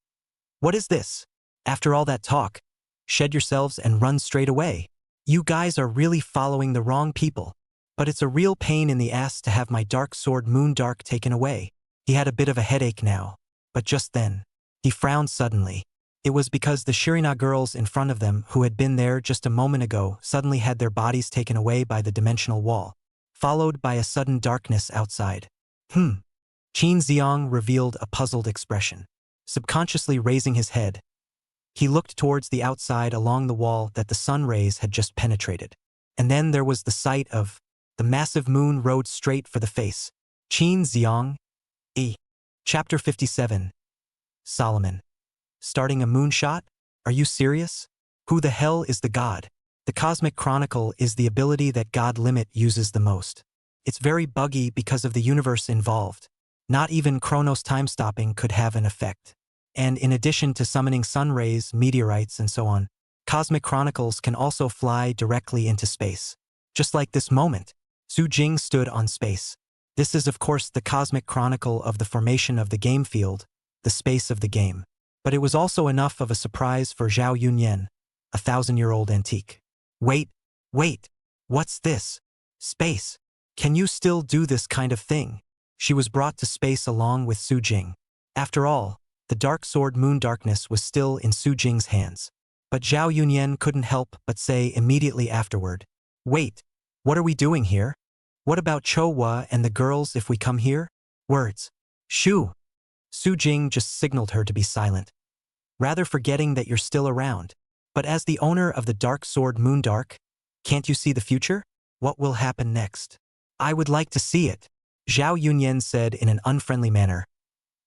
What is this? After all that talk, shed yourselves and run straight away. You guys are really following the wrong people. But it's a real pain in the ass to have my dark sword Moondark taken away. He had a bit of a headache now. But just then, he frowned suddenly. It was because the Shirina girls in front of them who had been there just a moment ago suddenly had their bodies taken away by the dimensional wall, followed by a sudden darkness outside. Qin Xiang revealed a puzzled expression. Subconsciously raising his head, he looked towards the outside along the wall that the sun rays had just penetrated. And then there was the sight of the massive moon rode straight for the face. Qin Xiang. Chapter 57. Solomon. Starting a moonshot? Are you serious? Who the hell is the god? The Cosmic Chronicle is the ability that God Limit uses the most. It's very buggy because of the universe involved. Not even Chronos time-stopping could have an effect. And in addition to summoning sun rays, meteorites, and so on, Cosmic Chronicles can also fly directly into space. Just like this moment, Su Jing stood on space. This is of course the Cosmic Chronicle of the formation of the game field, the space of the game. But it was also enough of a surprise for Zhao Yunyan, a 1,000-year-old antique. Wait, what's this? Space. Can you still do this kind of thing? She was brought to space along with Su Jing. After all, the dark sword Moondarkness was still in Su Jing's hands. But Zhao Yunyan couldn't help but say immediately afterward, wait, what are we doing here? What about Chouhua and the girls if we come here? Words. Shoo. Su Jing just signaled her to be silent, rather forgetting that you're still around. But as the owner of the dark sword Moondark, can't you see the future? What will happen next? I would like to see it, Zhao Yunyan said in an unfriendly manner.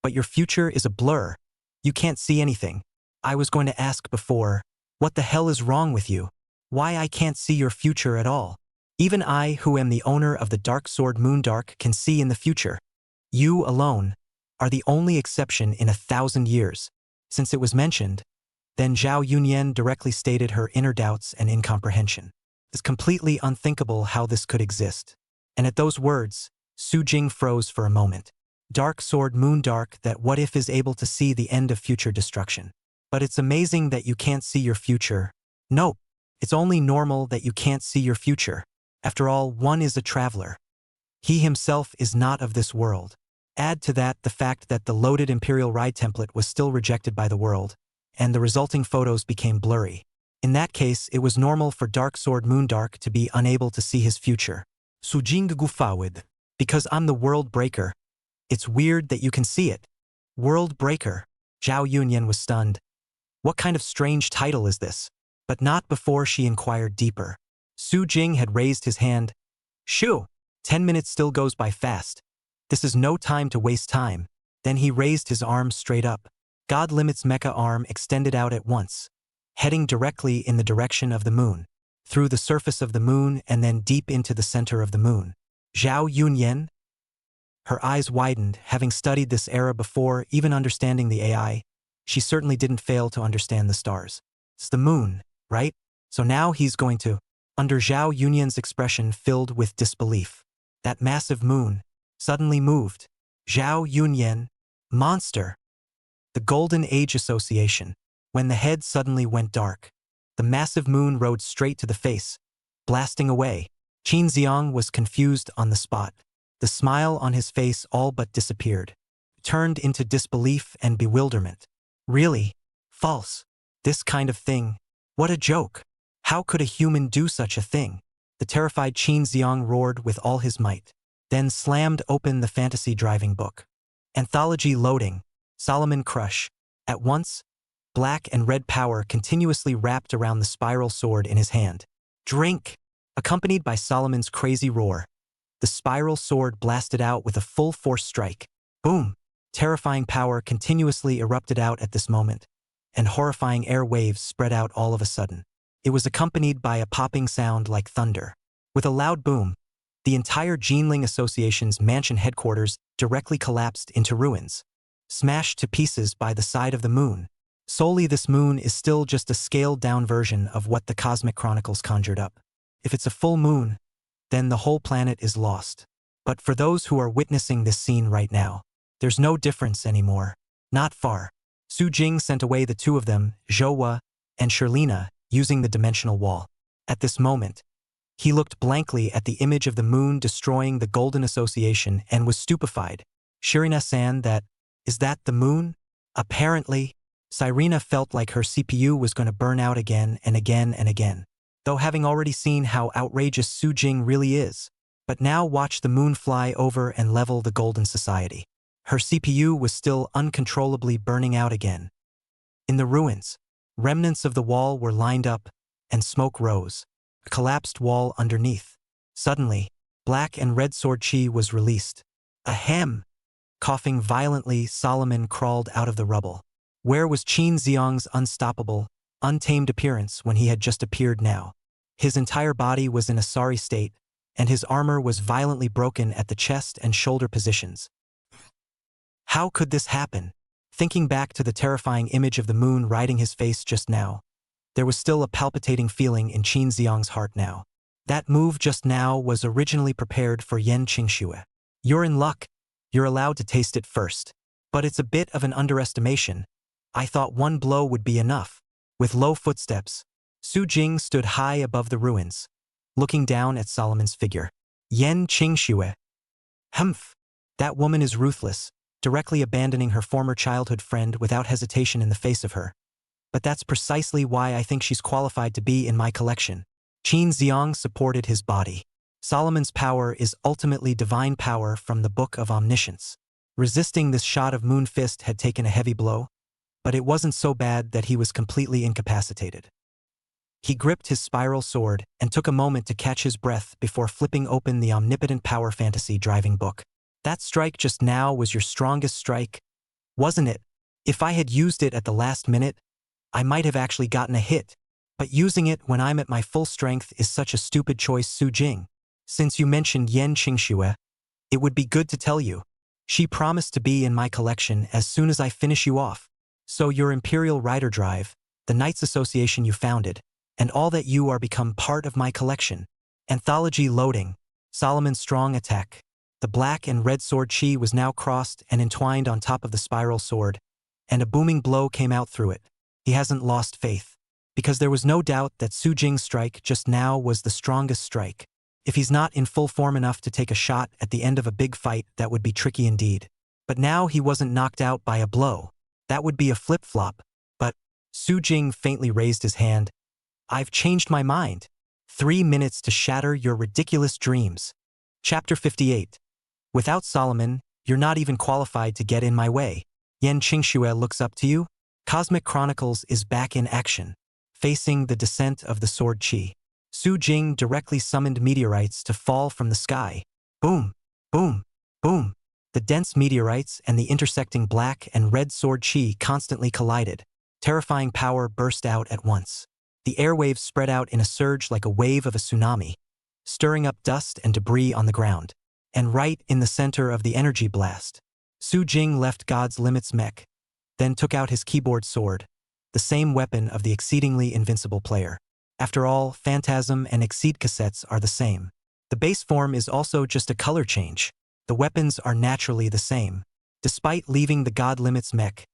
But your future is a blur. You can't see anything. I was going to ask before, what the hell is wrong with you? Why I can't see your future at all? Even I, who am the owner of the dark sword Moondark, can see in the future. You alone are the only exception in 1,000 years. Since it was mentioned, then Zhao Yunyan directly stated her inner doubts and incomprehension. It's completely unthinkable how this could exist. And at those words, Su Jing froze for a moment. Dark sword Moondark, that what if is able to see the end of future destruction. But it's amazing that you can't see your future. No, it's only normal that you can't see your future. After all, one is a traveler. He himself is not of this world. Add to that the fact that the loaded Imperial Ride template was still rejected by the world, and the resulting photos became blurry. In that case, it was normal for Dark Sword Moondark to be unable to see his future. Su Jing gufawid. Because I'm the World Breaker. It's weird that you can see it. World Breaker. Zhao Yunyan was stunned. What kind of strange title is this? But not before she inquired deeper. Su Jing had raised his hand. Shoo! 10 minutes still goes by fast. This is no time to waste time. Then he raised his arm straight up. God Limit's mecha arm extended out at once, heading directly in the direction of the moon, through the surface of the moon and then deep into the center of the moon. Zhao Yunyan? Her eyes widened, having studied this era before, even understanding the AI. She certainly didn't fail to understand the stars. It's the moon, right? So now he's going to... Under Zhao Yunyan's expression filled with disbelief, that massive moon suddenly moved. Zhao Yunyan, monster. The Golden Age Association. When the head suddenly went dark, the massive moon rode straight to the face, blasting away. Qin Xiang was confused on the spot. The smile on his face all but disappeared, turned into disbelief and bewilderment. Really? False? This kind of thing? What a joke! How could a human do such a thing? The terrified Qin Xiang roared with all his might, then slammed open the fantasy driving book. Anthology loading. Solomon Crush. At once, black and red power continuously wrapped around the spiral sword in his hand. Drink! Accompanied by Solomon's crazy roar, the spiral sword blasted out with a full force strike. Boom! Terrifying power continuously erupted out at this moment, and horrifying air waves spread out all of a sudden. It was accompanied by a popping sound like thunder. With a loud boom, the entire Jinling Association's mansion headquarters directly collapsed into ruins, smashed to pieces by the side of the moon. Solely this moon is still just a scaled-down version of what the Cosmic Chronicles conjured up. If it's a full moon, then the whole planet is lost. But for those who are witnessing this scene right now, there's no difference anymore. Not far. Su Jing sent away the two of them, Zhou and Sherlina, using the dimensional wall. At this moment, he looked blankly at the image of the moon destroying the Golden Association and was stupefied. Shirina-san, is that the moon? Apparently, Sirena felt like her CPU was going to burn out again and again and again. Though having already seen how outrageous Su Jing really is, but now watch the moon fly over and level the Golden Society. Her CPU was still uncontrollably burning out again. In the ruins, remnants of the wall were lined up, and smoke rose. A collapsed wall underneath. Suddenly, black and red sword chi was released. Ahem! Coughing violently, Solomon crawled out of the rubble. Where was Qin Xiang's unstoppable, untamed appearance when he had just appeared now? His entire body was in a sorry state, and his armor was violently broken at the chest and shoulder positions. How could this happen? Thinking back to the terrifying image of the moon riding his face just now, there was still a palpitating feeling in Qin Xiang's heart now. That move just now was originally prepared for Yan Qingxue. You're in luck. You're allowed to taste it first. But it's a bit of an underestimation. I thought one blow would be enough. With low footsteps, Su Jing stood high above the ruins, looking down at Solomon's figure. Yan Qingxue. Humph. That woman is ruthless, directly abandoning her former childhood friend without hesitation in the face of her. But that's precisely why I think she's qualified to be in my collection. Qin Xiang supported his body. Solomon's power is ultimately divine power from the Book of Omniscience. Resisting this shot of Moon Fist had taken a heavy blow, but it wasn't so bad that he was completely incapacitated. He gripped his spiral sword and took a moment to catch his breath before flipping open the omnipotent power fantasy driving book. That strike just now was your strongest strike, wasn't it? If I had used it at the last minute, I might have actually gotten a hit. But using it when I'm at my full strength is such a stupid choice, Su Jing. Since you mentioned Yan Qingxue, it would be good to tell you. She promised to be in my collection as soon as I finish you off. So your Imperial Rider Drive, the Knights Association you founded, and all that you are become part of my collection. Anthology loading. Solomon's strong attack. The black and red sword chi was now crossed and entwined on top of the spiral sword, and a booming blow came out through it. He hasn't lost faith. Because there was no doubt that Su Jing's strike just now was the strongest strike. If he's not in full form enough to take a shot at the end of a big fight, that would be tricky indeed. But now he wasn't knocked out by a blow. That would be a flip-flop. But Su Jing faintly raised his hand. I've changed my mind. 3 minutes to shatter your ridiculous dreams. Chapter 58. Without Solomon, you're not even qualified to get in my way. Yan Qingxue looks up to you. Cosmic Chronicles is back in action. Facing the descent of the sword chi, Su Jing directly summoned meteorites to fall from the sky. Boom, boom, boom. The dense meteorites and the intersecting black and red sword chi constantly collided. Terrifying power burst out at once. The airwaves spread out in a surge like a wave of a tsunami, stirring up dust and debris on the ground. And right in the center of the energy blast, Su Jing left God's Limits mech, then took out his keyboard sword, the same weapon of the exceedingly invincible player. After all, Phantasm and Exceed cassettes are the same. The base form is also just a color change. The weapons are naturally the same. Despite leaving the God Limits mech,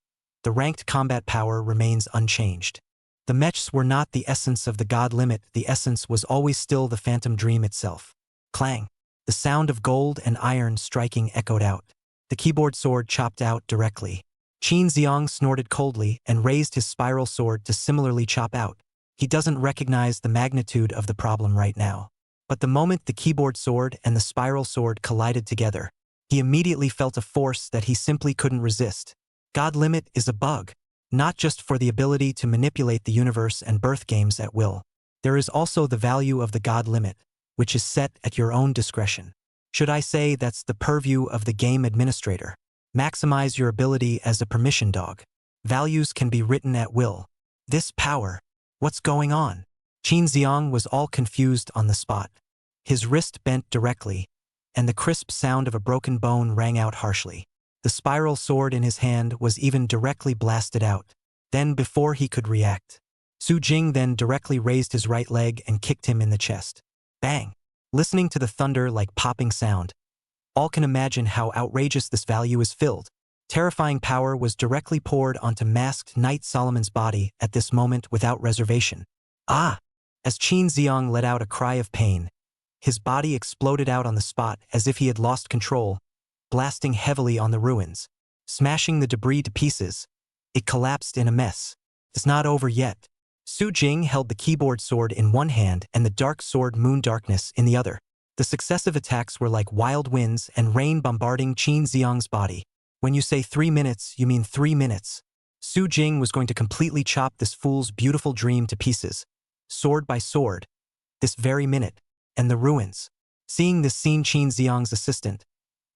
the ranked combat power remains unchanged. The mechs were not the essence of the God Limit, the essence was always still the Phantom Dream itself. Clang! The sound of gold and iron striking echoed out. The keyboard sword chopped out directly. Qin Xiang snorted coldly and raised his spiral sword to similarly chop out. He doesn't recognize the magnitude of the problem right now. But the moment the keyboard sword and the spiral sword collided together, he immediately felt a force that he simply couldn't resist. God Limit is a bug, not just for the ability to manipulate the universe and birth games at will. There is also the value of the God Limit, which is set at your own discretion. Should I say that's the purview of the game administrator? Maximize your ability as a permission dog. Values can be written at will. This power, what's going on? Qin Xiang was all confused on the spot. His wrist bent directly, and the crisp sound of a broken bone rang out harshly. The spiral sword in his hand was even directly blasted out. Then before he could react, Su Jing then directly raised his right leg and kicked him in the chest. Bang! listening to the thunder like popping sound. All can imagine how outrageous this value is filled. Terrifying power was directly poured onto masked Knight Solomon's body at this moment without reservation. Ah! As Qin Xiang let out a cry of pain, his body exploded out on the spot as if he had lost control, blasting heavily on the ruins, smashing the debris to pieces. It collapsed in a mess. It's not over yet. Su Jing held the keyboard sword in one hand and the dark sword Moon Darkness in the other. The successive attacks were like wild winds and rain bombarding Qin Xiang's body. When you say 3 minutes, you mean 3 minutes. Su Jing was going to completely chop this fool's beautiful dream to pieces, sword by sword, this very minute, and the ruins. Seeing this scene, Qin Xiang's assistant,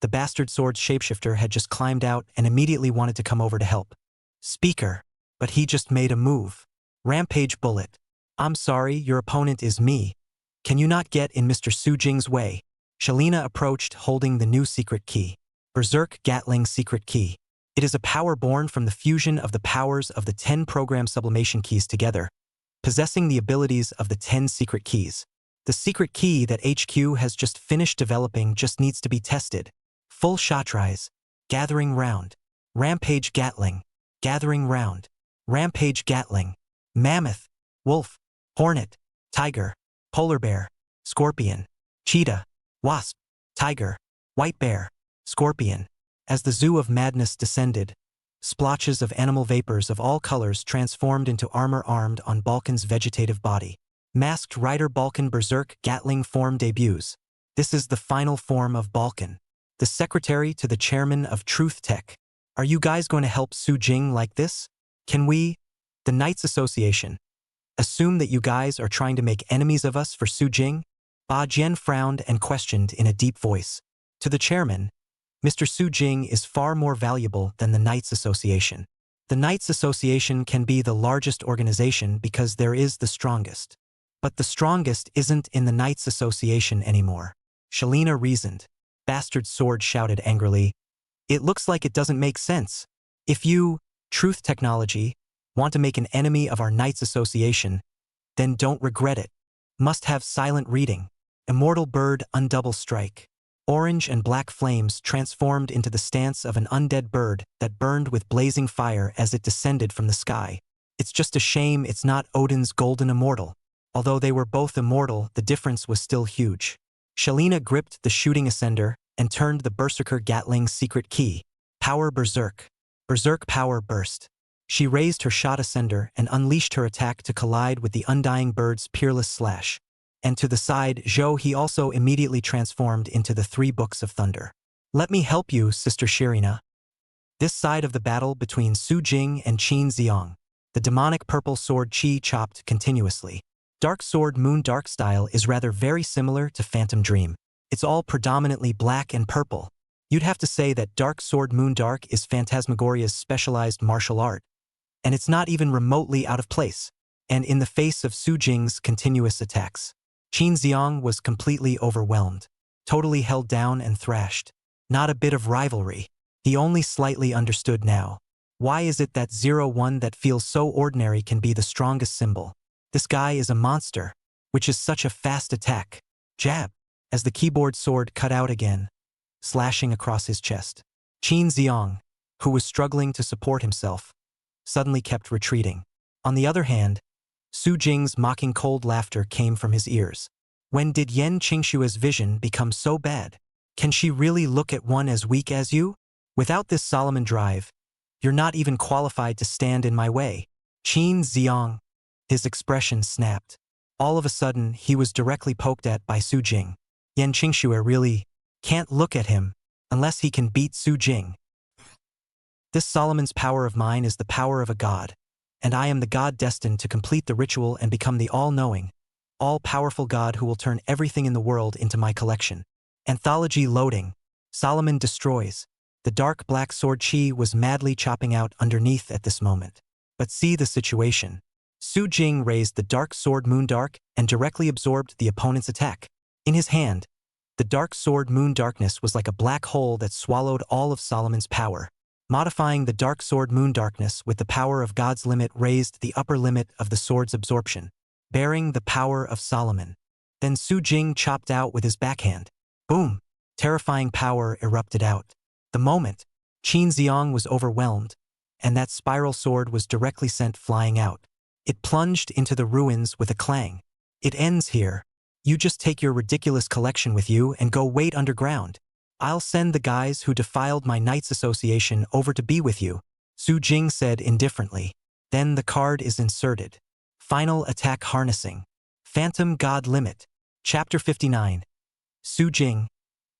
the bastard sword's shapeshifter, had just climbed out and immediately wanted to come over to help. Speaker, but he just made a move. Rampage bullet. I'm sorry, your opponent is me. Can you not get in Mr. Su Jing's way? Shalina approached holding the new secret key. Berserk Gatling secret key. It is a power born from the fusion of the powers of the 10 program sublimation keys together, possessing the abilities of the 10 secret keys. The secret key that HQ has just finished developing just needs to be tested. Full shot rise. Gathering round. Rampage Gatling. Gathering round. Rampage Gatling. Mammoth. Wolf. Hornet. Tiger. Polar bear. Scorpion. Cheetah. Wasp. Tiger. White bear. Scorpion. As the zoo of madness descended, splotches of animal vapors of all colors transformed into armor armed on Balkan's vegetative body. Masked Rider Balkan Berserk Gatling form debuts. This is the final form of Balkan, the secretary to the chairman of Truth Tech. Are you guys going to help Su Jing like this? Can we, the Knights Association, assume that you guys are trying to make enemies of us for Su Jing? Ba Jian frowned and questioned in a deep voice. To the chairman, Mr. Su Jing is far more valuable than the Knights Association. The Knights Association can be the largest organization because there is the strongest. But the strongest isn't in the Knights Association anymore. Shalina reasoned. Bastard Sword shouted angrily. It looks like it doesn't make sense. If you, Truth Technology, want to make an enemy of our Knights Association, then don't regret it. Must have silent reading. Immortal Bird Undouble Strike. Orange and black flames transformed into the stance of an undead bird that burned with blazing fire as it descended from the sky. It's just a shame it's not Odin's Golden Immortal. Although they were both immortal, the difference was still huge. Shalina gripped the shooting ascender and turned the Berserker Gatling's secret key. Power Berserk. Berserk Power Burst. She raised her shot ascender and unleashed her attack to collide with the undying bird's peerless slash. And to the side, Zhou he also immediately transformed into the 3 Books of Thunder. Let me help you, Sister Shirina. This side of the battle between Su Jing and Qin Xiang. The demonic purple sword Qi chopped continuously. Dark Sword Moon Dark style is rather very similar to Phantom Dream. It's all predominantly black and purple. You'd have to say that Dark Sword Moon Dark is Phantasmagoria's specialized martial art. And it's not even remotely out of place. And in the face of Su Jing's continuous attacks, Qin Xiang was completely overwhelmed, totally held down and thrashed. Not a bit of rivalry. He only slightly understood now. Why is it that 01 that feels so ordinary can be the strongest symbol? This guy is a monster, which is such a fast attack. Jab, as the keyboard sword cut out again, slashing across his chest. Qin Xiang, who was struggling to support himself, suddenly kept retreating. On the other hand, Su Jing's mocking cold laughter came from his ears. When did Yan Qingshua's vision become so bad? Can she really look at one as weak as you? Without this Solomon drive, you're not even qualified to stand in my way. Qin Xiang. His expression snapped. All of a sudden, he was directly poked at by Su Jing. Yan Qingxue really can't look at him unless he can beat Su Jing. This Solomon's power of mine is the power of a god, and I am the god destined to complete the ritual and become the all-knowing, all-powerful god who will turn everything in the world into my collection. Anthology loading. Solomon destroys. The dark black sword Qi was madly chopping out underneath at this moment. But see the situation. Su Jing raised the dark sword Moon Dark and directly absorbed the opponent's attack. In his hand, the dark sword Moon Darkness was like a black hole that swallowed all of Solomon's power. Modifying the dark sword Moon Darkness with the power of God's limit raised the upper limit of the sword's absorption, bearing the power of Solomon. Then Su Jing chopped out with his backhand. Boom! Terrifying power erupted out. The moment, Qin Xiang was overwhelmed, and that spiral sword was directly sent flying out. It plunged into the ruins with a clang. It ends here. You just take your ridiculous collection with you and go wait underground. I'll send the guys who defiled my Knights Association over to be with you, Su Jing said indifferently. Then the card is inserted. Final attack harnessing. Phantom God Limit. Chapter 59. Su Jing.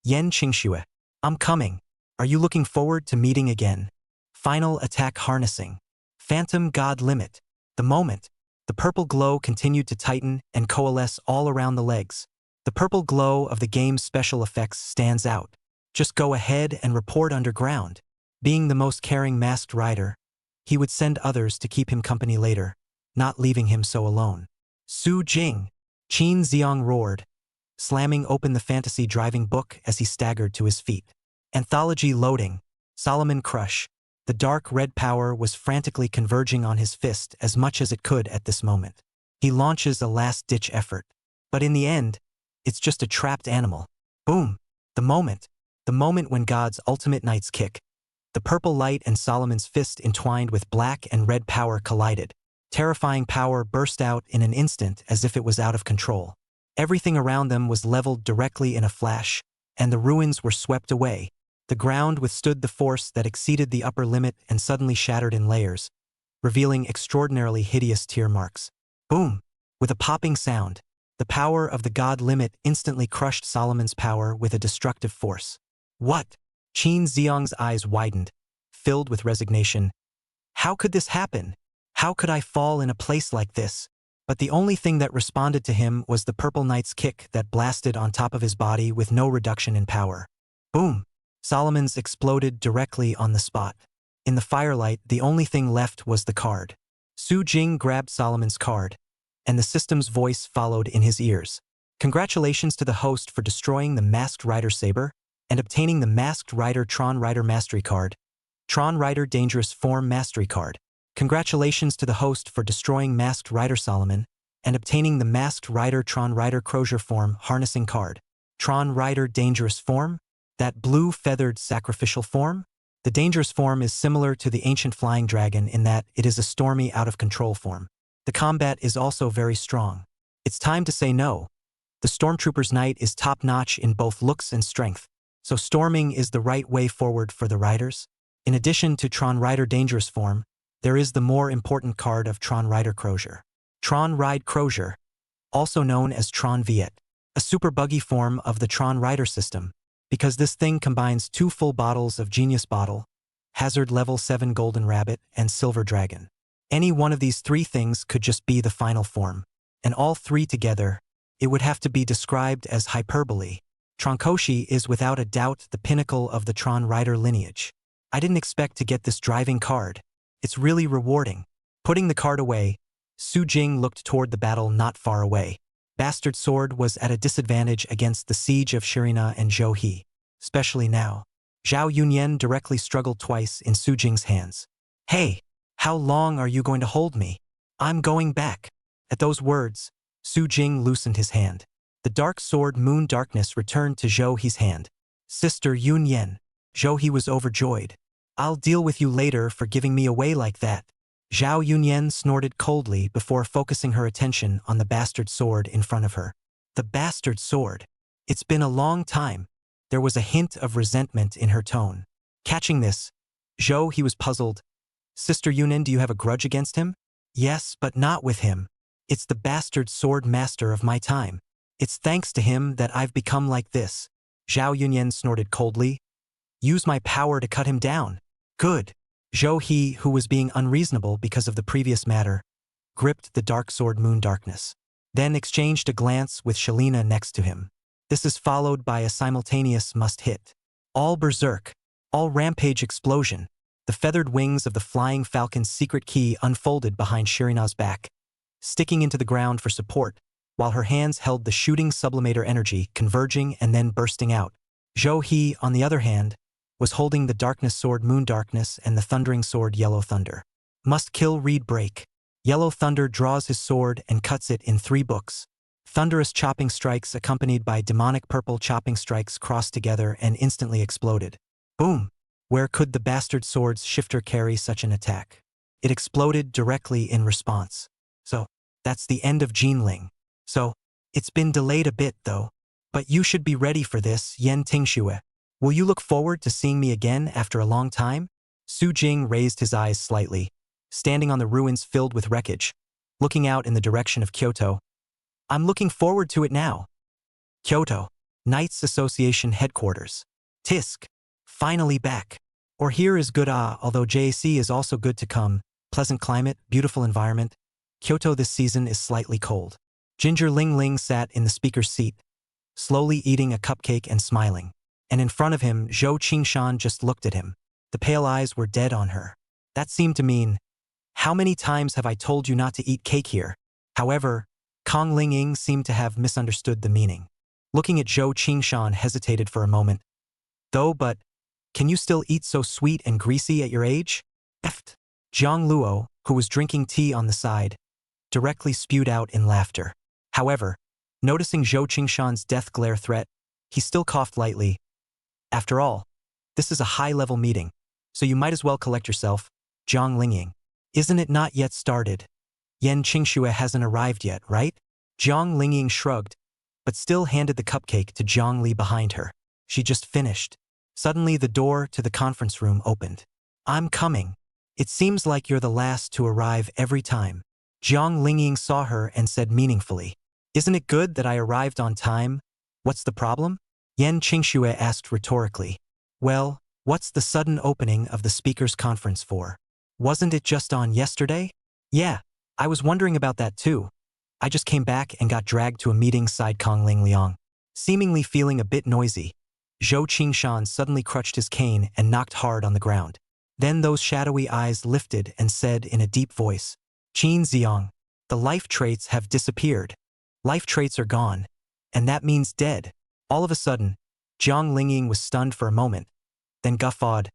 Yan Qingxue. I'm coming. Are you looking forward to meeting again? Final attack harnessing. Phantom God Limit. The moment, the purple glow continued to tighten and coalesce all around the legs. The purple glow of the game's special effects stands out. Just go ahead and report underground. Being the most caring masked rider, he would send others to keep him company later, not leaving him so alone. Su Jing. Qin Xiang roared, slamming open the fantasy driving book as he staggered to his feet. Anthology loading. Solomon Crush. The dark red power was frantically converging on his fist as much as it could at this moment. He launches a last-ditch effort. But in the end, it's just a trapped animal. Boom! The moment when God's ultimate knight's kick. The purple light and Solomon's fist entwined with black and red power collided. Terrifying power burst out in an instant as if it was out of control. Everything around them was leveled directly in a flash, and the ruins were swept away. The ground withstood the force that exceeded the upper limit and suddenly shattered in layers, revealing extraordinarily hideous tear marks. Boom! With a popping sound, the power of the God limit instantly crushed Solomon's power with a destructive force. What? Qin Xiang's eyes widened, filled with resignation. How could this happen? How could I fall in a place like this? But the only thing that responded to him was the purple knight's kick that blasted on top of his body with no reduction in power. Boom! Solomon's exploded directly on the spot. In the firelight, the only thing left was the card. Su Jing grabbed Solomon's card, and the system's voice followed in his ears. Congratulations to the host for destroying the Masked Rider Saber and obtaining the Masked Rider Tron Rider Mastery card. Tron Rider Dangerous Form Mastery card. Congratulations to the host for destroying Masked Rider Solomon and obtaining the Masked Rider Tron Rider Crozier Form Harnessing card. Tron Rider Dangerous Form? That blue feathered sacrificial form? The dangerous form is similar to the ancient flying dragon in that it is a stormy out-of-control form. The combat is also very strong. It's time to say no. The Stormtrooper's Knight is top-notch in both looks and strength, so storming is the right way forward for the riders. In addition to Tron Rider Dangerous Form, there is the more important card of Tron Rider Crozier. Tron Ride Crozier, also known as Tron Viet, a super buggy form of the Tron Rider system, because this thing combines 2 full bottles of Genius Bottle, Hazard Level 7 Golden Rabbit, and Silver Dragon. Any one of these 3 things could just be the final form, and all 3 together, it would have to be described as hyperbole. Tronkoshi is without a doubt the pinnacle of the Tron Rider lineage. I didn't expect to get this driving card. It's really rewarding. Putting the card away, Su Jing looked toward the battle not far away. Bastard Sword was at a disadvantage against the siege of Shirina and Zhou He, especially now. Zhao Yunyan directly struggled twice in Su Jing's hands. Hey, how long are you going to hold me? I'm going back. At those words, Su Jing loosened his hand. The dark sword Moon Darkness returned to Zhou He's hand. Sister Yunyan. Zhou He was overjoyed. I'll deal with you later for giving me away like that. Zhao Yunyan snorted coldly before focusing her attention on the bastard sword in front of her. The bastard sword. It's been a long time. There was a hint of resentment in her tone. Catching this, Zhou He was puzzled. Sister Yunyan, do you have a grudge against him? Yes, but not with him. It's the bastard sword master of my time. It's thanks to him that I've become like this. Zhao Yunyan snorted coldly. Use my power to cut him down. Good. Zhou He, who was being unreasonable because of the previous matter, gripped the dark sword Moon Darkness, then exchanged a glance with Shalina next to him. This is followed by a simultaneous must-hit. All berserk. All rampage explosion. The feathered wings of the flying falcon's secret key unfolded behind Shirina's back, sticking into the ground for support, while her hands held the shooting sublimator energy converging and then bursting out. Zhou He, on the other hand, was holding the darkness sword Moon Darkness and the thundering sword Yellow Thunder. Must kill read break. Yellow Thunder draws his sword and cuts it in 3 books. Thunderous chopping strikes accompanied by demonic purple chopping strikes crossed together and instantly exploded. Boom! Where could the bastard sword's shifter carry such an attack? It exploded directly in response. So, that's the end of Jinling. So, it's been delayed a bit though. But you should be ready for this, Yen Tingxue. Will you look forward to seeing me again after a long time? Su Jing raised his eyes slightly, standing on the ruins filled with wreckage, looking out in the direction of Kyoto. I'm looking forward to it now. Kyoto, Knights Association headquarters. Tisk. Finally back. Or here is good although JAC is also good to come. Pleasant climate, beautiful environment. Kyoto this season is slightly cold. Ginger Ling Ling sat in the speaker's seat, slowly eating a cupcake and smiling. And in front of him, Zhou Qingshan just looked at him. The pale eyes were dead on her. That seemed to mean, how many times have I told you not to eat cake here? However, Kong Lingying seemed to have misunderstood the meaning. Looking at Zhou Qingshan hesitated for a moment. But, can you still eat so sweet and greasy at your age? Eft. Jiang Luo, who was drinking tea on the side, directly spewed out in laughter. However, noticing Zhou Qingshan's death glare threat, he still coughed lightly. After all, this is a high-level meeting, so you might as well collect yourself, Jiang Lingying. Isn't it not yet started? Yen Qingxue hasn't arrived yet, right? Jiang Lingying shrugged, but still handed the cupcake to Jiang Li behind her. She just finished. Suddenly the door to the conference room opened. I'm coming. It seems like you're the last to arrive every time. Jiang Lingying saw her and said meaningfully, Isn't it good that I arrived on time? What's the problem? Yen Qingxue asked rhetorically. Well, what's the sudden opening of the speakers' conference for? Wasn't it just on yesterday? Yeah, I was wondering about that too. I just came back and got dragged to a meeting, sighed Kong Lingliang. Seemingly feeling a bit noisy, Zhou Qingshan suddenly crutched his cane and knocked hard on the ground. Then those shadowy eyes lifted and said in a deep voice, Qin Xiang, the life traits have disappeared. Life traits are gone. And that means dead. All of a sudden, Jiang Lingying was stunned for a moment, then guffawed.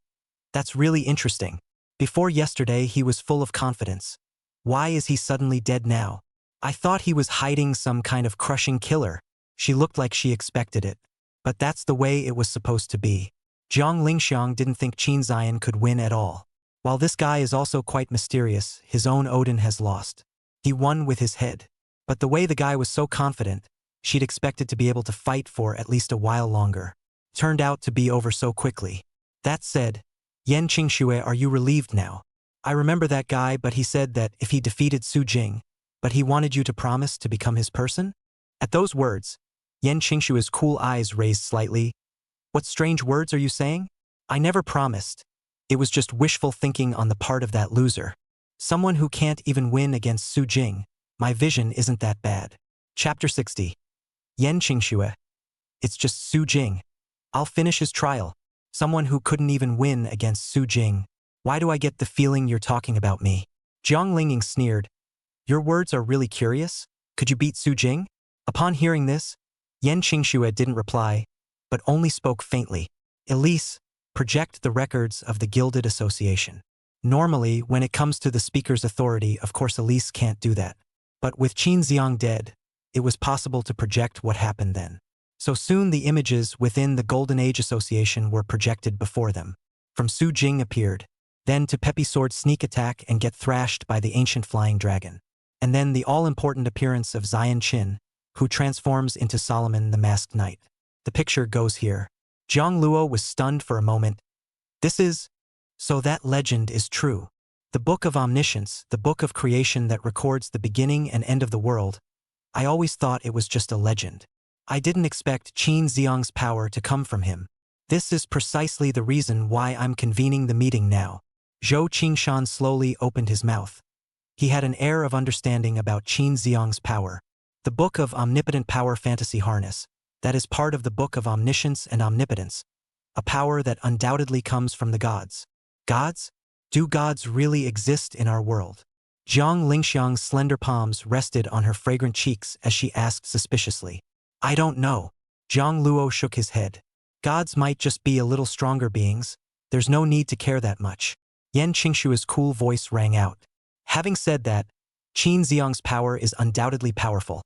That's really interesting. Before yesterday he was full of confidence. Why is he suddenly dead now? I thought he was hiding some kind of crushing killer. She looked like she expected it. But that's the way it was supposed to be. Jiang Lingxiang didn't think Qin Zian could win at all. While this guy is also quite mysterious, his own Odin has lost. He won with his head. But the way the guy was so confident, she'd expected to be able to fight for at least a while longer. Turned out to be over so quickly. That said, Yen Qingxue, are you relieved now? I remember that guy, but he said that if he defeated Su Jing, but he wanted you to promise to become his person? At those words, Yen Qingxue's cool eyes raised slightly. What strange words are you saying? I never promised. It was just wishful thinking on the part of that loser. Someone who can't even win against Su Jing. My vision isn't that bad. Chapter 60. Yen Qingxue. It's just Su Jing. I'll finish his trial. Someone who couldn't even win against Su Jing. Why do I get the feeling you're talking about me? Jiang Lingying sneered. Your words are really curious. Could you beat Su Jing? Upon hearing this, Yen Qingxue didn't reply, but only spoke faintly. Elise, project the records of the Gilded Association. Normally, when it comes to the speaker's authority, of course Elise can't do that. But with Qin Xiang dead, it was possible to project what happened then. So soon the images within the Golden Age Association were projected before them. From Su Jing appeared, then to Peppy Sword sneak attack and get thrashed by the ancient flying dragon. And then the all-important appearance of Zion Qin, who transforms into Solomon the Masked Knight. The picture goes here. Jiang Luo was stunned for a moment. This is... So that legend is true. The Book of Omniscience, the book of creation that records the beginning and end of the world. I always thought it was just a legend. I didn't expect Qin Xiang's power to come from him. This is precisely the reason why I'm convening the meeting now. Zhou Qingshan slowly opened his mouth. He had an air of understanding about Qin Xiang's power. The Book of Omnipotent Power Fantasy Harness, that is part of the Book of Omniscience and Omnipotence, a power that undoubtedly comes from the gods. Gods? Do gods really exist in our world? Jiang Lingxiang's slender palms rested on her fragrant cheeks as she asked suspiciously. I don't know. Jiang Luo shook his head. Gods might just be a little stronger beings. There's no need to care that much. Yen Qingxue's cool voice rang out. Having said that, Qin Xiang's power is undoubtedly powerful.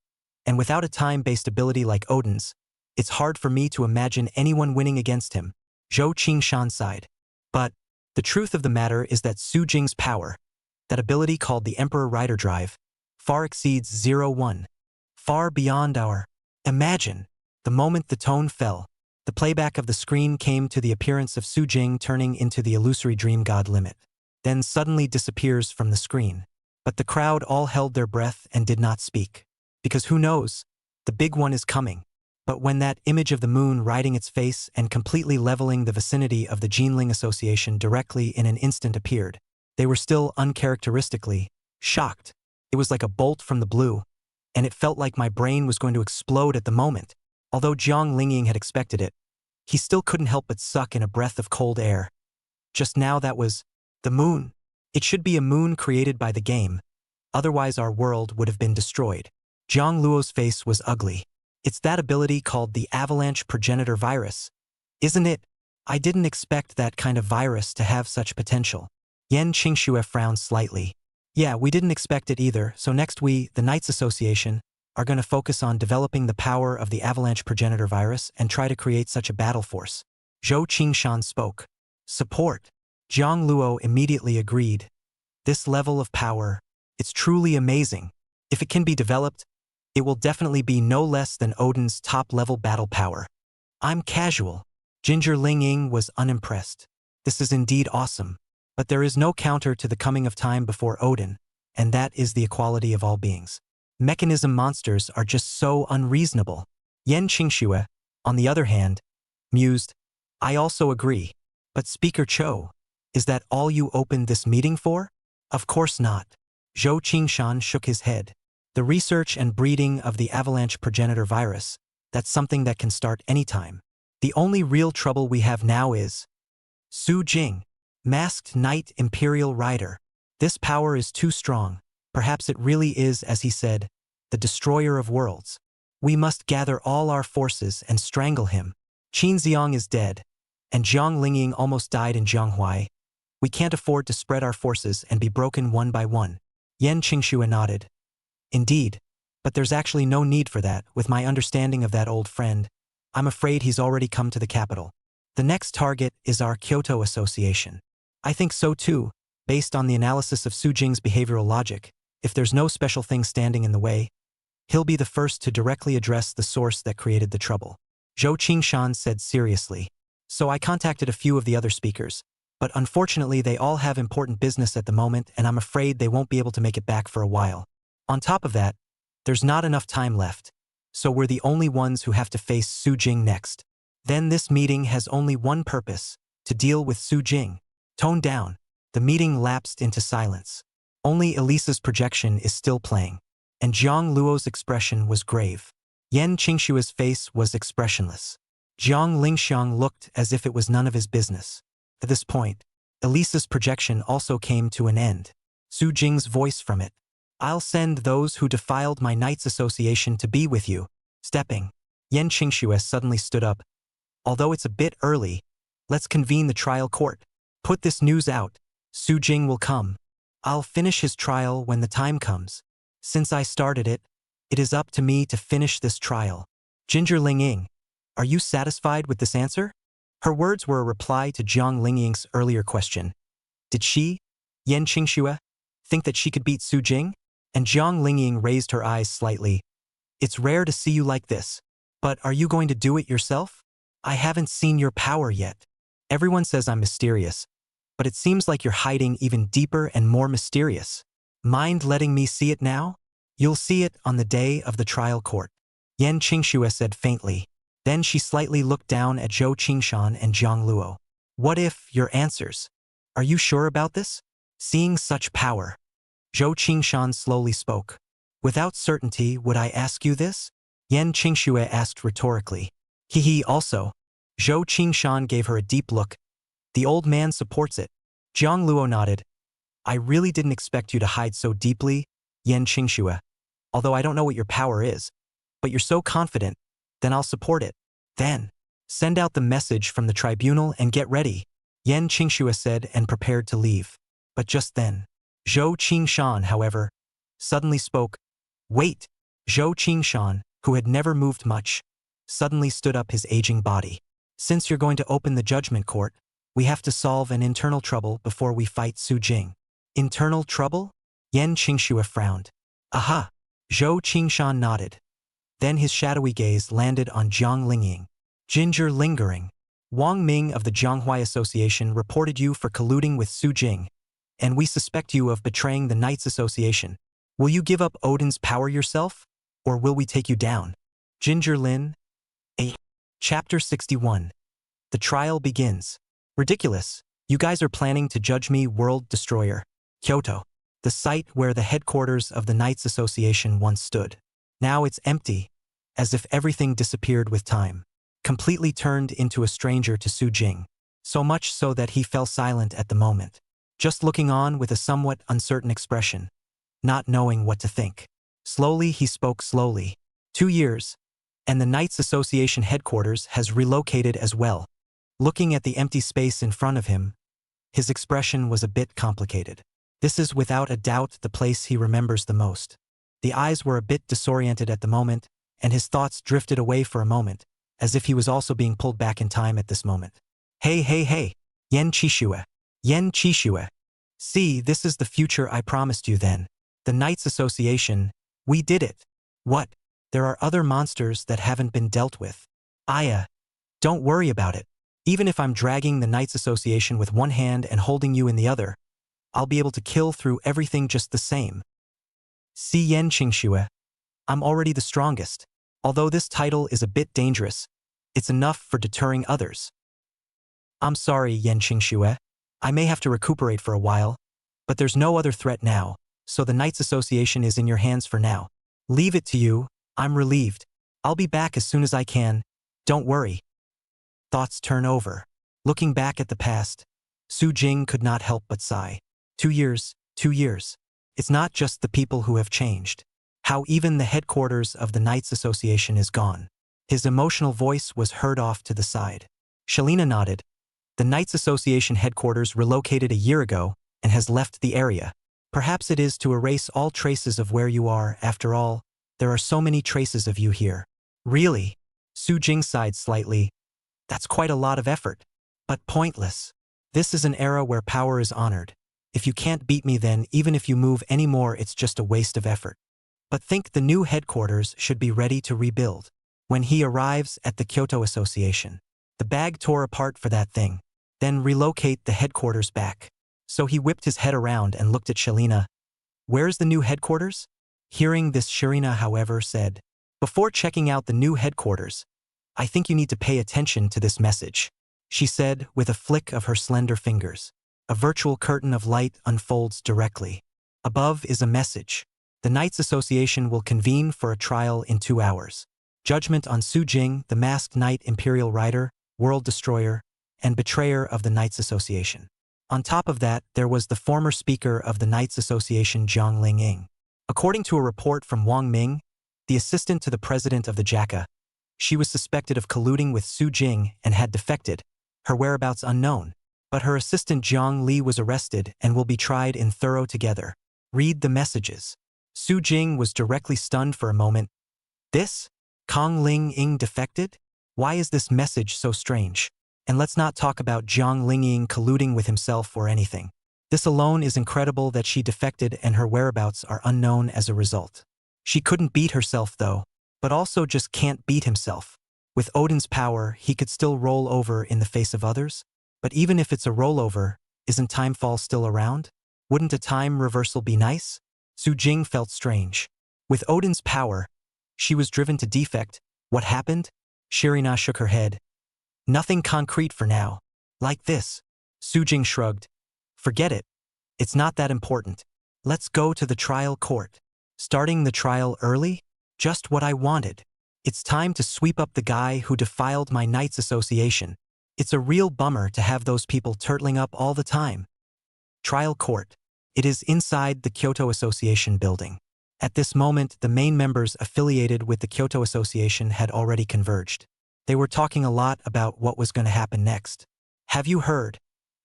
and without a time-based ability like Odin's, it's hard for me to imagine anyone winning against him, Zhou Qingshan sighed. But the truth of the matter is that Su Jing's power, that ability called the Emperor Rider Drive, far exceeds 01. Far beyond our. Imagine. The moment the tone fell, the playback of the screen came to the appearance of Su Jing turning into the illusory dream god Limit, then suddenly disappears from the screen. But the crowd all held their breath and did not speak. Because who knows? The big one is coming. But when that image of the moon riding its face and completely leveling the vicinity of the Jinling Association directly in an instant appeared, they were still uncharacteristically shocked. It was like a bolt from the blue, and it felt like my brain was going to explode at the moment. Although Jiang Lingying had expected it, he still couldn't help but suck in a breath of cold air. Just now that was the moon. It should be a moon created by the game, otherwise our world would have been destroyed. Zhang Luo's face was ugly. It's that ability called the avalanche progenitor virus, isn't it? I didn't expect that kind of virus to have such potential. Yan Qingxue frowned slightly. Yeah, we didn't expect it either, so next we, the Knights Association, are going to focus on developing the power of the avalanche progenitor virus and try to create such a battle force. Zhou Qingshan spoke. Support. Zhang Luo immediately agreed. This level of power, it's truly amazing. If it can be developed, it will definitely be no less than Odin's top-level battle power. I'm casual. Ginger Lingying was unimpressed. This is indeed awesome. But there is no counter to the coming of time before Odin, and that is the equality of all beings. Mechanism monsters are just so unreasonable. Yan Qingxue, on the other hand, mused, I also agree. But Speaker Cho, is that all you opened this meeting for? Of course not. Zhou Qingshan shook his head. The research and breeding of the avalanche progenitor virus, that's something that can start anytime. The only real trouble we have now is Su Jing, Masked Knight Imperial Rider. This power is too strong. Perhaps it really is, as he said, the destroyer of worlds. We must gather all our forces and strangle him. Qin Xiang is dead, and Jiang Lingying almost died in Jianghuai. We can't afford to spread our forces and be broken one by one. Yan Qingxue nodded. Indeed, but there's actually no need for that. With my understanding of that old friend, I'm afraid he's already come to the capital. The next target is our Kyoto Association. I think so too, based on the analysis of Su Jing's behavioral logic. If there's no special thing standing in the way, he'll be the first to directly address the source that created the trouble. Zhou Qingshan said seriously. So I contacted a few of the other speakers, but unfortunately they all have important business at the moment and I'm afraid they won't be able to make it back for a while. On top of that, there's not enough time left, so we're the only ones who have to face Su Jing next. Then this meeting has only one purpose, to deal with Su Jing. Tone down. The meeting lapsed into silence. Only Elisa's projection is still playing, and Zhang Luo's expression was grave. Yan Qingxue's face was expressionless. Jiang Lingxiang looked as if it was none of his business. At this point, Elisa's projection also came to an end. Su Jing's voice from it. I'll send those who defiled my Knights Association to be with you. Stepping. Yan Qingxue suddenly stood up. Although it's a bit early, let's convene the trial court. Put this news out. Su Jing will come. I'll finish his trial when the time comes. Since I started it, it is up to me to finish this trial. Ginger Lingying, are you satisfied with this answer? Her words were a reply to Jiang Lingying's earlier question. Did she, Yan Qingxue, think that she could beat Su Jing? And Jiang Lingying raised her eyes slightly. It's rare to see you like this. But are you going to do it yourself? I haven't seen your power yet. Everyone says I'm mysterious, but it seems like you're hiding even deeper and more mysterious. Mind letting me see it now? You'll see it on the day of the trial court. Yan Qingxue said faintly. Then she slightly looked down at Zhou Qingshan and Zhang Luo. What if your answers? Are you sure about this? Seeing such power. Zhou Qingshan slowly spoke. Without certainty, would I ask you this? Yan Qingxue asked rhetorically. He also. Zhou Qingshan gave her a deep look. The old man supports it. Zhang Luo nodded. I really didn't expect you to hide so deeply, Yan Qingxue. Although I don't know what your power is, but you're so confident, then I'll support it. Then, send out the message from the tribunal and get ready, Yan Qingxue said and prepared to leave. But just then, Zhou Qingshan, however, suddenly spoke. Wait! Zhou Qingshan, who had never moved much, suddenly stood up, his aging body. Since you're going to open the judgment court, we have to solve an internal trouble before we fight Su Jing. Internal trouble? Yan Qingxue frowned. Aha! Zhou Qingshan nodded. Then his shadowy gaze landed on Jiang Lingying. Ginger lingering. Wang Ming of the Zhonghua Association reported you for colluding with Su Jing, and we suspect you of betraying the Knights Association. Will you give up Odin's power yourself, or will we take you down? Ginger Lin. Chapter 61. The trial begins. Ridiculous. You guys are planning to judge me, World Destroyer. Kyoto. The site where the headquarters of the Knights Association once stood. Now it's empty, as if everything disappeared with time. Completely turned into a stranger to Su Jing. So much so that he fell silent at the moment. Just looking on with a somewhat uncertain expression. Not knowing what to think. Slowly he spoke slowly. 2 years, and the Knights Association headquarters has relocated as well. Looking at the empty space in front of him, his expression was a bit complicated. This is without a doubt the place he remembers the most. The eyes were a bit disoriented at the moment, and his thoughts drifted away for a moment, as if he was also being pulled back in time at this moment. Hey, Yan Qixue. Yan Qixue. See, this is the future I promised you then. The Knights Association, we did it. What? There are other monsters that haven't been dealt with. Aya. Don't worry about it. Even if I'm dragging the Knights Association with one hand and holding you in the other, I'll be able to kill through everything just the same. See Yan Qingxue. I'm already the strongest. Although this title is a bit dangerous, it's enough for deterring others. I'm sorry, Yan Qingxue. I may have to recuperate for a while, but there's no other threat now, so the Knights Association is in your hands for now. Leave it to you. I'm relieved. I'll be back as soon as I can. Don't worry. Thoughts turn over. Looking back at the past, Su Jing could not help but sigh. 2 years, 2 years. It's not just the people who have changed. How even the headquarters of the Knights Association is gone. His emotional voice was heard off to the side. Shalina nodded. The Knights Association headquarters relocated a year ago and has left the area. Perhaps it is to erase all traces of where you are. After all, there are so many traces of you here. Really? Su Jing sighed slightly. That's quite a lot of effort. But pointless. This is an era where power is honored. If you can't beat me, then even if you move any more, it's just a waste of effort. But think the new headquarters should be ready to rebuild. When he arrives at the Kyoto Association, the bag tore apart for that thing. Then relocate the headquarters back. So he whipped his head around and looked at Shalina. Where's the new headquarters? Hearing this, Shalina, however, said, before checking out the new headquarters, I think you need to pay attention to this message. She said with a flick of her slender fingers. A virtual curtain of light unfolds directly. Above is a message. The Knights Association will convene for a trial in 2 hours. Judgment on Su Jing, the masked knight, Imperial Rider, World Destroyer, and betrayer of the Knights Association. On top of that, there was the former speaker of the Knights Association, Jiang Lingying. According to a report from Wang Ming, the assistant to the president of the JACA, she was suspected of colluding with Su Jing and had defected, her whereabouts unknown. But her assistant Jiang Li was arrested and will be tried in thorough together. Read the messages. Su Jing was directly stunned for a moment. This? Kong Ling Ying defected? Why is this message so strange? And let's not talk about Jiang Lingying colluding with himself or anything. This alone is incredible that she defected and her whereabouts are unknown as a result. She couldn't beat herself though, but also just can't beat himself. With Odin's power, he could still roll over in the face of others? But even if it's a rollover, isn't Timefall still around? Wouldn't a time reversal be nice? Su Jing felt strange. With Odin's power, she was driven to defect. What happened? Shirina shook her head. Nothing concrete for now. Like this. Su Jing shrugged. Forget it. It's not that important. Let's go to the trial court. Starting the trial early? Just what I wanted. It's time to sweep up the guy who defiled my Knights Association. It's a real bummer to have those people turtling up all the time. Trial court. It is inside the Kyoto Association building. At this moment, the main members affiliated with the Kyoto Association had already converged. They were talking a lot about what was going to happen next. Have you heard?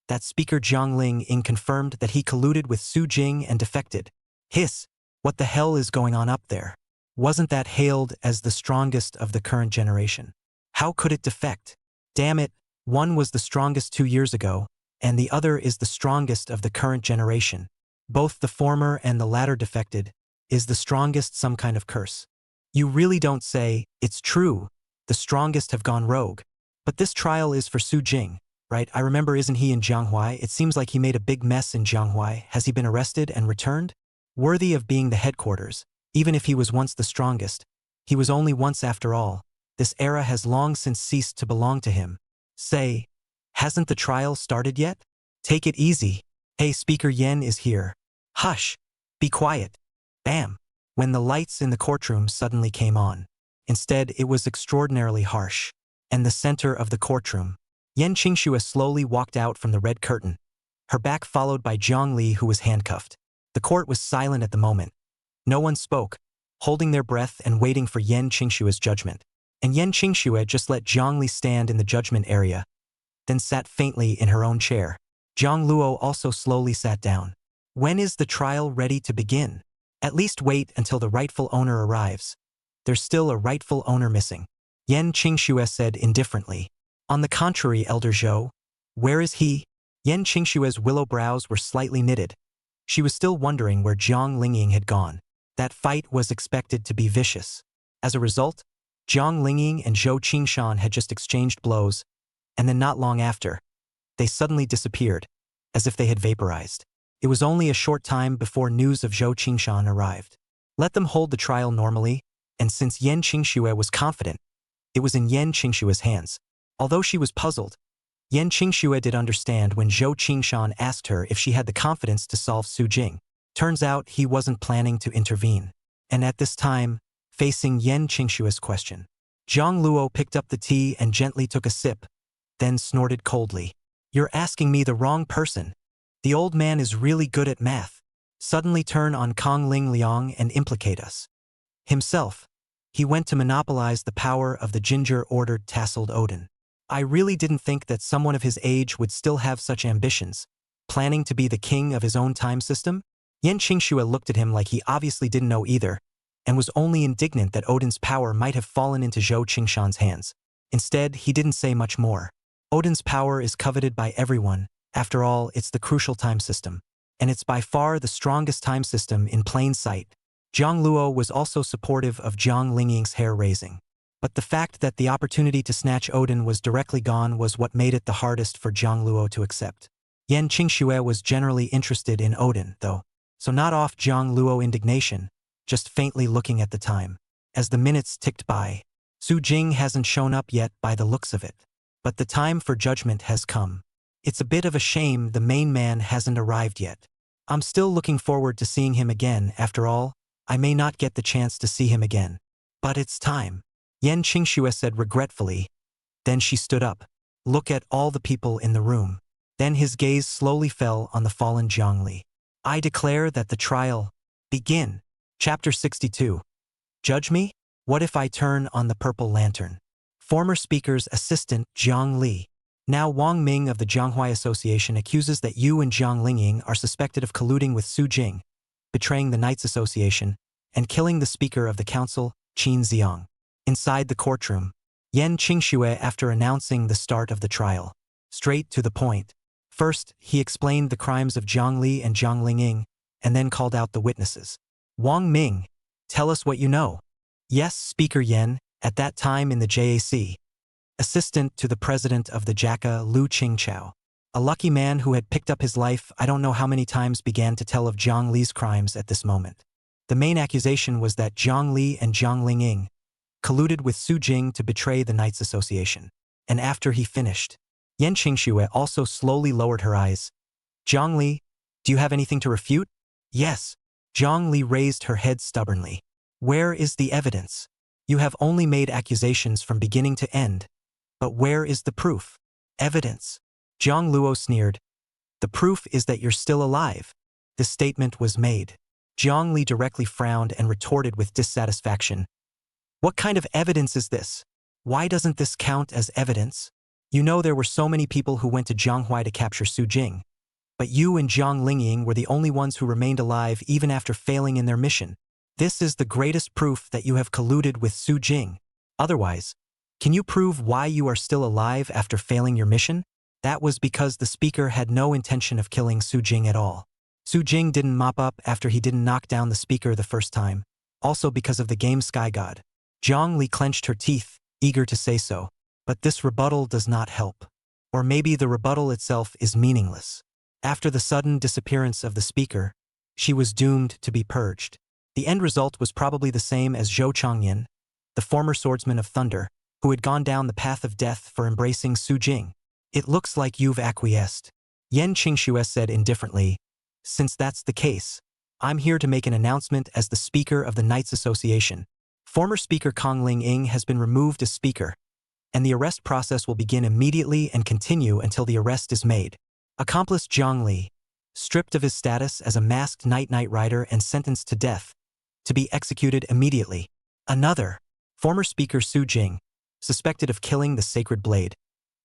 That speaker Jiang Lingying confirmed that he colluded with Su Jing and defected. Hiss! What the hell is going on up there? Wasn't that hailed as the strongest of the current generation? How could it defect? Damn it, one was the strongest 2 years ago, and the other is the strongest of the current generation. Both the former and the latter defected. Is the strongest some kind of curse? You really don't say. It's true. The strongest have gone rogue. But this trial is for Su Jing, right? I remember, isn't he in Jianghuai? It seems like he made a big mess in Jianghuai. Has he been arrested and returned? Worthy of being the headquarters. Even if he was once the strongest, he was only once after all. This era has long since ceased to belong to him. Say, hasn't the trial started yet? Take it easy. Hey, Speaker Yen is here. Hush. Be quiet. Bam. When the lights in the courtroom suddenly came on. Instead, it was extraordinarily harsh. And the center of the courtroom. Yen Qingxue slowly walked out from the red curtain, her back followed by Zhang Li, who was handcuffed. The court was silent at the moment. No one spoke, holding their breath and waiting for Yen Qingxue's judgment. And Yen Qingxue just let Zhang Li stand in the judgment area, then sat faintly in her own chair. Zhang Luo also slowly sat down. When is the trial ready to begin? At least wait until the rightful owner arrives. There's still a rightful owner missing. Yen Qingxue said indifferently. On the contrary, Elder Zhou. Where is he? Yen Qingxue's willow brows were slightly knitted. She was still wondering where Zhang Lingying had gone. That fight was expected to be vicious. As a result, Zhang Lingying and Zhou Qingshan had just exchanged blows, and then not long after, they suddenly disappeared, as if they had vaporized. It was only a short time before news of Zhou Qingshan arrived. Let them hold the trial normally, and since Yen Qingxue was confident, it was in Yen Qingxue's hands. Although she was puzzled, Yen Qingxue did understand when Zhou Qingshan asked her if she had the confidence to solve Su Jing. Turns out he wasn't planning to intervene. And at this time, facing Yen Qingxue's question, Zhang Luo picked up the tea and gently took a sip, then snorted coldly. You're asking me the wrong person. The old man is really good at math. Suddenly turn on Kong Ling Liang and implicate us. Himself, he went to monopolize the power of the ginger-ordered tasseled Odin. I really didn't think that someone of his age would still have such ambitions, planning to be the king of his own time system? Yen Qingxue looked at him like he obviously didn't know either, and was only indignant that Odin's power might have fallen into Zhou Qingshan's hands. Instead, he didn't say much more. Odin's power is coveted by everyone. After all, it's the crucial time system, and it's by far the strongest time system in plain sight. Zhang Luo was also supportive of Zhang Lingying's hair-raising. But the fact that the opportunity to snatch Odin was directly gone was what made it the hardest for Zhang Luo to accept. Yen Qingxue was generally interested in Odin, though, so not off Zhang Luo indignation, just faintly looking at the time. As the minutes ticked by, Su Jing hasn't shown up yet by the looks of it. But the time for judgment has come. It's a bit of a shame the main man hasn't arrived yet. I'm still looking forward to seeing him again. After all, I may not get the chance to see him again. But it's time. Yen Qingxue said regretfully. Then she stood up. Look at all the people in the room. Then his gaze slowly fell on the fallen Zhang Li. I declare that the trial begin. Chapter 62. Judge me? What if I turn on the purple lantern? Former Speaker's assistant Zhang Li. Now Wang Ming of the Jianghuai Association accuses that you and Zhang Lingying are suspected of colluding with Su Jing, betraying the Knights Association, and killing the Speaker of the Council, Qin Xiang. Inside the courtroom, Yen Qingxue, after announcing the start of the trial, straight to the point. First, he explained the crimes of Zhang Li and Zhang Lingying, and then called out the witnesses. Wang Ming, tell us what you know. Yes, Speaker Yen, at that time in the JAC. Assistant to the president of the JACA, Lu Qingchao. A lucky man who had picked up his life I don't know how many times began to tell of Zhang Li's crimes at this moment. The main accusation was that Zhang Li and Zhang Lingying colluded with Su Jing to betray the Knights Association. And after he finished, Yen Qingxue also slowly lowered her eyes. Zhang Li, do you have anything to refute? Yes. Zhang Li raised her head stubbornly. Where is the evidence? You have only made accusations from beginning to end. But where is the proof? Evidence. Zhang Luo sneered. The proof is that you're still alive. The statement was made. Zhang Li directly frowned and retorted with dissatisfaction. What kind of evidence is this? Why doesn't this count as evidence? You know there were so many people who went to Jianghuai to capture Su Jing. But you and Zhang Lingying were the only ones who remained alive even after failing in their mission. This is the greatest proof that you have colluded with Su Jing. Otherwise, can you prove why you are still alive after failing your mission? That was because the speaker had no intention of killing Su Jing at all. Su Jing didn't mop up after he didn't knock down the speaker the first time, also because of the game Sky God. Zhang Li clenched her teeth, eager to say so, but this rebuttal does not help. Or maybe the rebuttal itself is meaningless. After the sudden disappearance of the speaker, she was doomed to be purged. The end result was probably the same as Zhou Changyan, the former swordsman of thunder, who had gone down the path of death for embracing Su Jing. It looks like you've acquiesced. Yan Qingxue said indifferently, since that's the case, I'm here to make an announcement as the Speaker of the Knights Association. Former Speaker Kong Ling Ying has been removed as Speaker, and the arrest process will begin immediately and continue until the arrest is made. Accomplice Zhang Li, stripped of his status as a masked Knight Rider and sentenced to death, to be executed immediately. Another, former Speaker Su Jing, suspected of killing the Sacred Blade,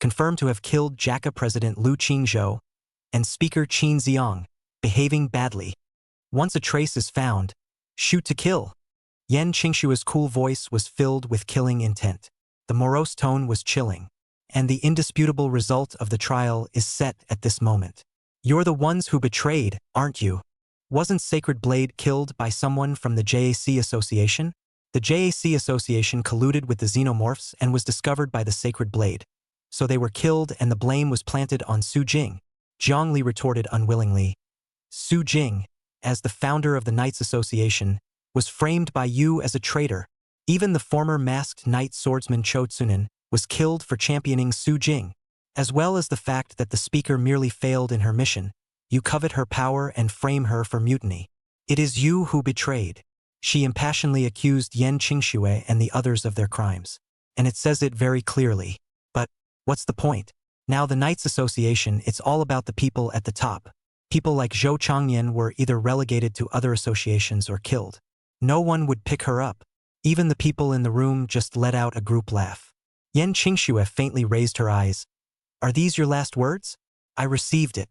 confirmed to have killed JACA President Lu Qingzhou and Speaker Qin Xiang, behaving badly. Once a trace is found, shoot to kill. Yan Qingshua's cool voice was filled with killing intent. The morose tone was chilling, and the indisputable result of the trial is set at this moment. You're the ones who betrayed, aren't you? Wasn't Sacred Blade killed by someone from the JAC Association? The JAC Association colluded with the Xenomorphs and was discovered by the Sacred Blade. So they were killed and the blame was planted on Su Jing. Zhang Li retorted unwillingly. Su Jing, as the founder of the Knights Association, was framed by you as a traitor. Even the former masked knight swordsman Cho Tsunan was killed for championing Su Jing. As well as the fact that the speaker merely failed in her mission, you covet her power and frame her for mutiny. It is you who betrayed. She impassionedly accused Yan Qingxue and the others of their crimes. And it says it very clearly. But what's the point? Now the Knights Association, it's all about the people at the top. People like Zhou Changyan were either relegated to other associations or killed. No one would pick her up. Even the people in the room just let out a group laugh. Yan Qingxue faintly raised her eyes. Are these your last words? I received it.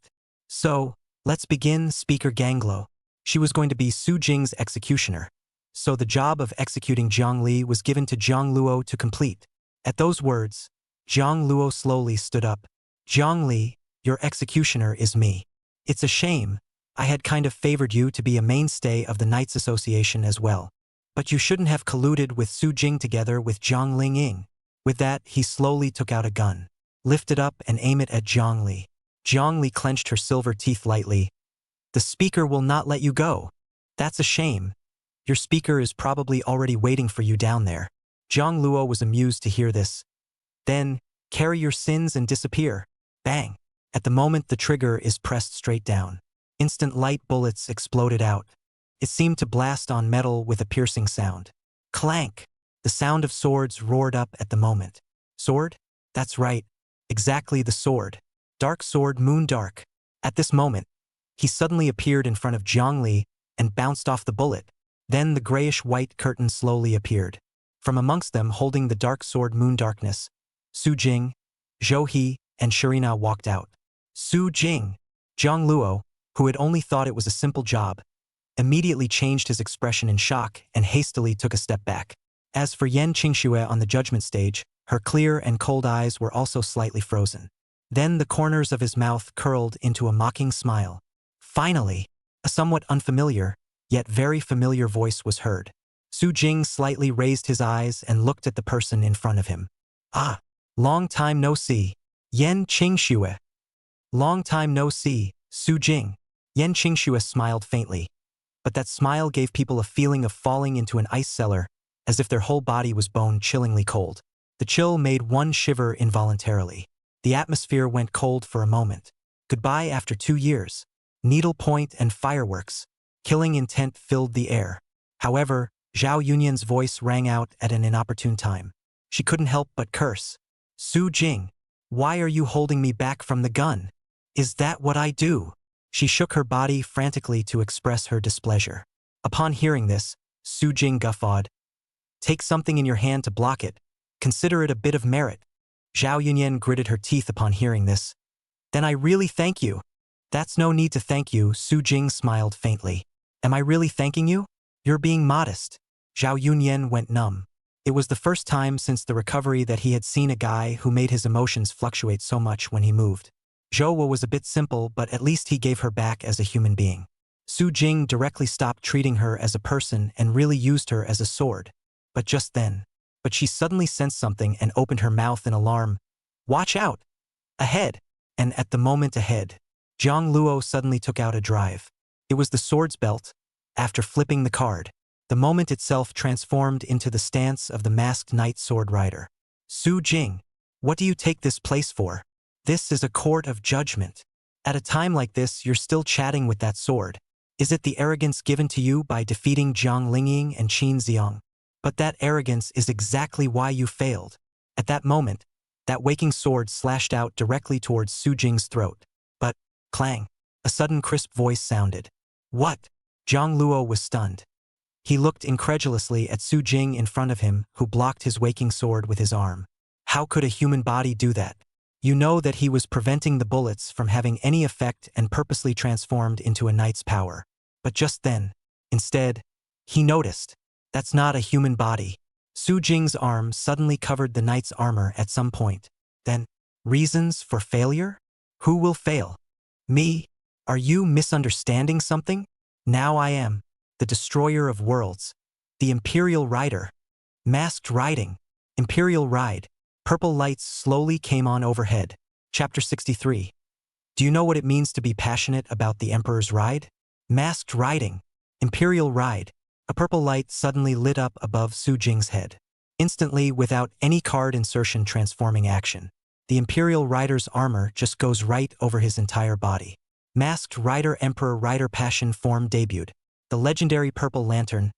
So, let's begin, Speaker Ganglo. She was going to be Su Jing's executioner. So the job of executing Zhang Li was given to Zhang Luo to complete. At those words, Zhang Luo slowly stood up. Zhang Li, your executioner is me. It's a shame. I had kind of favored you to be a mainstay of the Knights Association as well. But you shouldn't have colluded with Su Jing together with Zhang Ling Ying. With that, he slowly took out a gun, lifted up and aimed it at Zhang Li. Zhang Li clenched her silver teeth lightly. The speaker will not let you go. That's a shame. Your speaker is probably already waiting for you down there. Zhang Luo was amused to hear this. Then, carry your sins and disappear. Bang. At the moment the trigger is pressed straight down. Instant light bullets exploded out. It seemed to blast on metal with a piercing sound. Clank! The sound of swords roared up at the moment. Sword? That's right. Exactly the sword. Dark sword Moon Dark. At this moment, he suddenly appeared in front of Zhang Li and bounced off the bullet. Then the grayish-white curtain slowly appeared. From amongst them, holding the dark sword Moon Darkness, Su Jing, Zhou He, and Sharina walked out. Su Jing! Zhang Luo, who had only thought it was a simple job, immediately changed his expression in shock and hastily took a step back. As for Yan Qingxue on the judgment stage, her clear and cold eyes were also slightly frozen. Then the corners of his mouth curled into a mocking smile. Finally, a somewhat unfamiliar, yet very familiar voice was heard. Su Jing slightly raised his eyes and looked at the person in front of him. Ah, long time no see. Yan Qingxue. Long time no see, Su Jing. Yan Qingxue smiled faintly. But that smile gave people a feeling of falling into an ice cellar, as if their whole body was bone-chillingly cold. The chill made one shiver involuntarily. The atmosphere went cold for a moment. Goodbye after 2 years. Needlepoint and fireworks. Killing intent filled the air. However, Zhao Yunyan's voice rang out at an inopportune time. She couldn't help but curse. Su Jing, why are you holding me back from the gun? Is that what I do? She shook her body frantically to express her displeasure. Upon hearing this, Su Jing guffawed. Take something in your hand to block it. Consider it a bit of merit. Zhao Yunyan gritted her teeth upon hearing this. Then I really thank you. That's no need to thank you, Su Jing smiled faintly. Am I really thanking you? You're being modest. Zhao Yunyan went numb. It was the first time since the recovery that he had seen a guy who made his emotions fluctuate so much when he moved. Zhouwa was a bit simple, but at least he gave her back as a human being. Su Jing directly stopped treating her as a person and really used her as a sword. But just then. But she suddenly sensed something and opened her mouth in alarm. Watch out! Ahead! And at the moment ahead, Zhang Luo suddenly took out a drive. It was the sword's belt. After flipping the card, the moment itself transformed into the stance of the masked knight sword rider. Su Jing, what do you take this place for? This is a court of judgment. At a time like this, you're still chatting with that sword. Is it the arrogance given to you by defeating Jiang Lingying and Qin Xiang? But that arrogance is exactly why you failed. At that moment, that waking sword slashed out directly towards Su Jing's throat. But, clang, a sudden crisp voice sounded. What? Zhang Luo was stunned. He looked incredulously at Su Jing in front of him, who blocked his waking sword with his arm. How could a human body do that? You know that he was preventing the bullets from having any effect and purposely transformed into a knight's power. But just then, instead, he noticed. That's not a human body. Su Jing's arm suddenly covered the knight's armor at some point. Then, reasons for failure? Who will fail? Me? Are you misunderstanding something? Now I am. The destroyer of worlds. The Imperial Rider. Masked riding. Imperial ride. Purple lights slowly came on overhead. Chapter 63. Do you know what it means to be passionate about the Emperor's ride? Masked riding. Imperial ride. A purple light suddenly lit up above Su Jing's head. Instantly, without any card insertion transforming action. The Imperial Rider's armor just goes right over his entire body. Masked Rider Emperor Rider Passion Form debuted. The legendary Purple Lantern.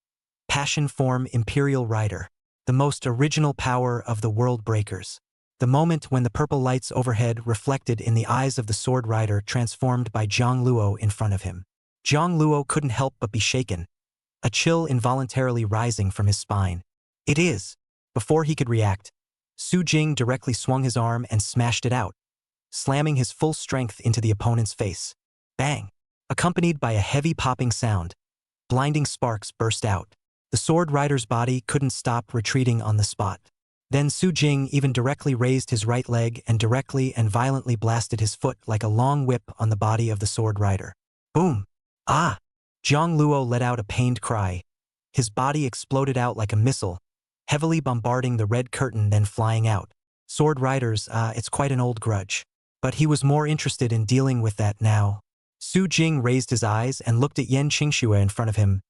Passion Form Imperial Rider. The most original power of the World Breakers. The moment when the purple lights overhead reflected in the eyes of the sword rider transformed by Zhang Luo in front of him. Zhang Luo couldn't help but be shaken, a chill involuntarily rising from his spine. It is. Before he could react, Su Jing directly swung his arm and smashed it out, slamming his full strength into the opponent's face. Bang! Accompanied by a heavy popping sound, blinding sparks burst out. The sword rider's body couldn't stop retreating on the spot. Then Su Jing even directly raised his right leg and directly and violently blasted his foot like a long whip on the body of the sword rider. Boom! Ah! Zhang Luo let out a pained cry. His body exploded out like a missile, heavily bombarding the red curtain then flying out. Sword riders, it's quite an old grudge. But he was more interested in dealing with that now. Su Jing raised his eyes and looked at Yan Qingxue in front of him.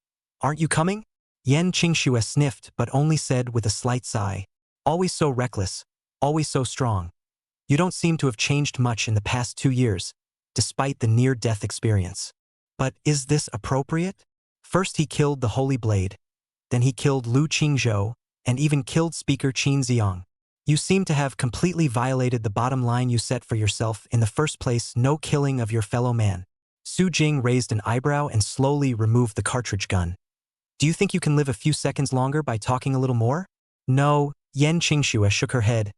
Aren't you coming? Yan Qingxue sniffed but only said with a slight sigh. Always so reckless, always so strong. You don't seem to have changed much in the past 2 years, despite the near-death experience. But is this appropriate? First he killed the Holy Blade, then he killed Lu Qingzhou, and even killed Speaker Qin Xiang. You seem to have completely violated the bottom line you set for yourself in the first place, no killing of your fellow man. Su Jing raised an eyebrow and slowly removed the cartridge gun. Do you think you can live a few seconds longer by talking a little more? No, Yan Qingxue shook her head.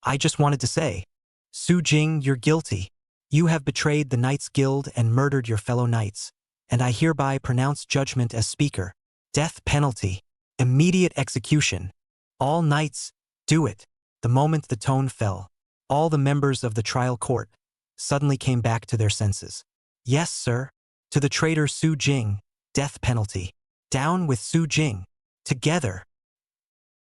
I just wanted to say. Su Jing, you're guilty. You have betrayed the Knights Guild and murdered your fellow knights, and I hereby pronounce judgment as speaker. Death penalty. Immediate execution. All knights, do it. The moment the tone fell, all the members of the trial court suddenly came back to their senses. Yes, sir. To the traitor Su Jing, death penalty. Down with Su Jing. Together.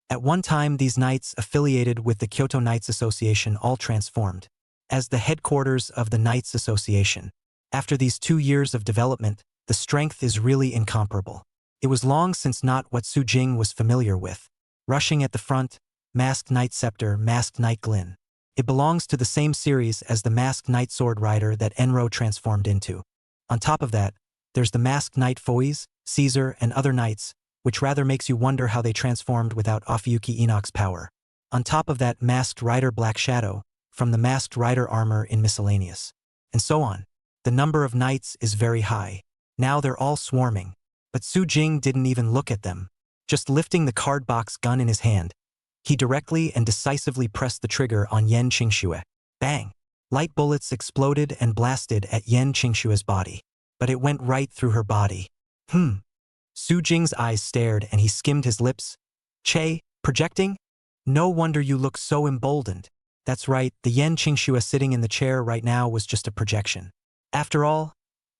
At one time, these knights affiliated with the Kyoto Knights Association all transformed as the headquarters of the Knights Association. After these 2 years of development, the strength is really incomparable. It was long since not what Su Jing was familiar with. Rushing at the front, Masked Knight Scepter, Masked Knight Glin. It belongs to the same series as the Masked Knight Sword Rider that Enro transformed into. On top of that, there's the Masked Knight Foes, Caesar, and other knights, which rather makes you wonder how they transformed without Ofuyuki Enoch's power. On top of that, Masked Rider Black Shadow, from the Masked Rider armor in Miscellaneous. And so on. The number of knights is very high. Now they're all swarming. But Su Jing didn't even look at them. Just lifting the card box gun in his hand, he directly and decisively pressed the trigger on Yan Qingxue. Bang! Light bullets exploded and blasted at Yan Qingxue's body. But it went right through her body. Su Jing's eyes stared and he skimmed his lips. Che, projecting? No wonder you look so emboldened. That's right, the Yen Qingxue sitting in the chair right now was just a projection. After all,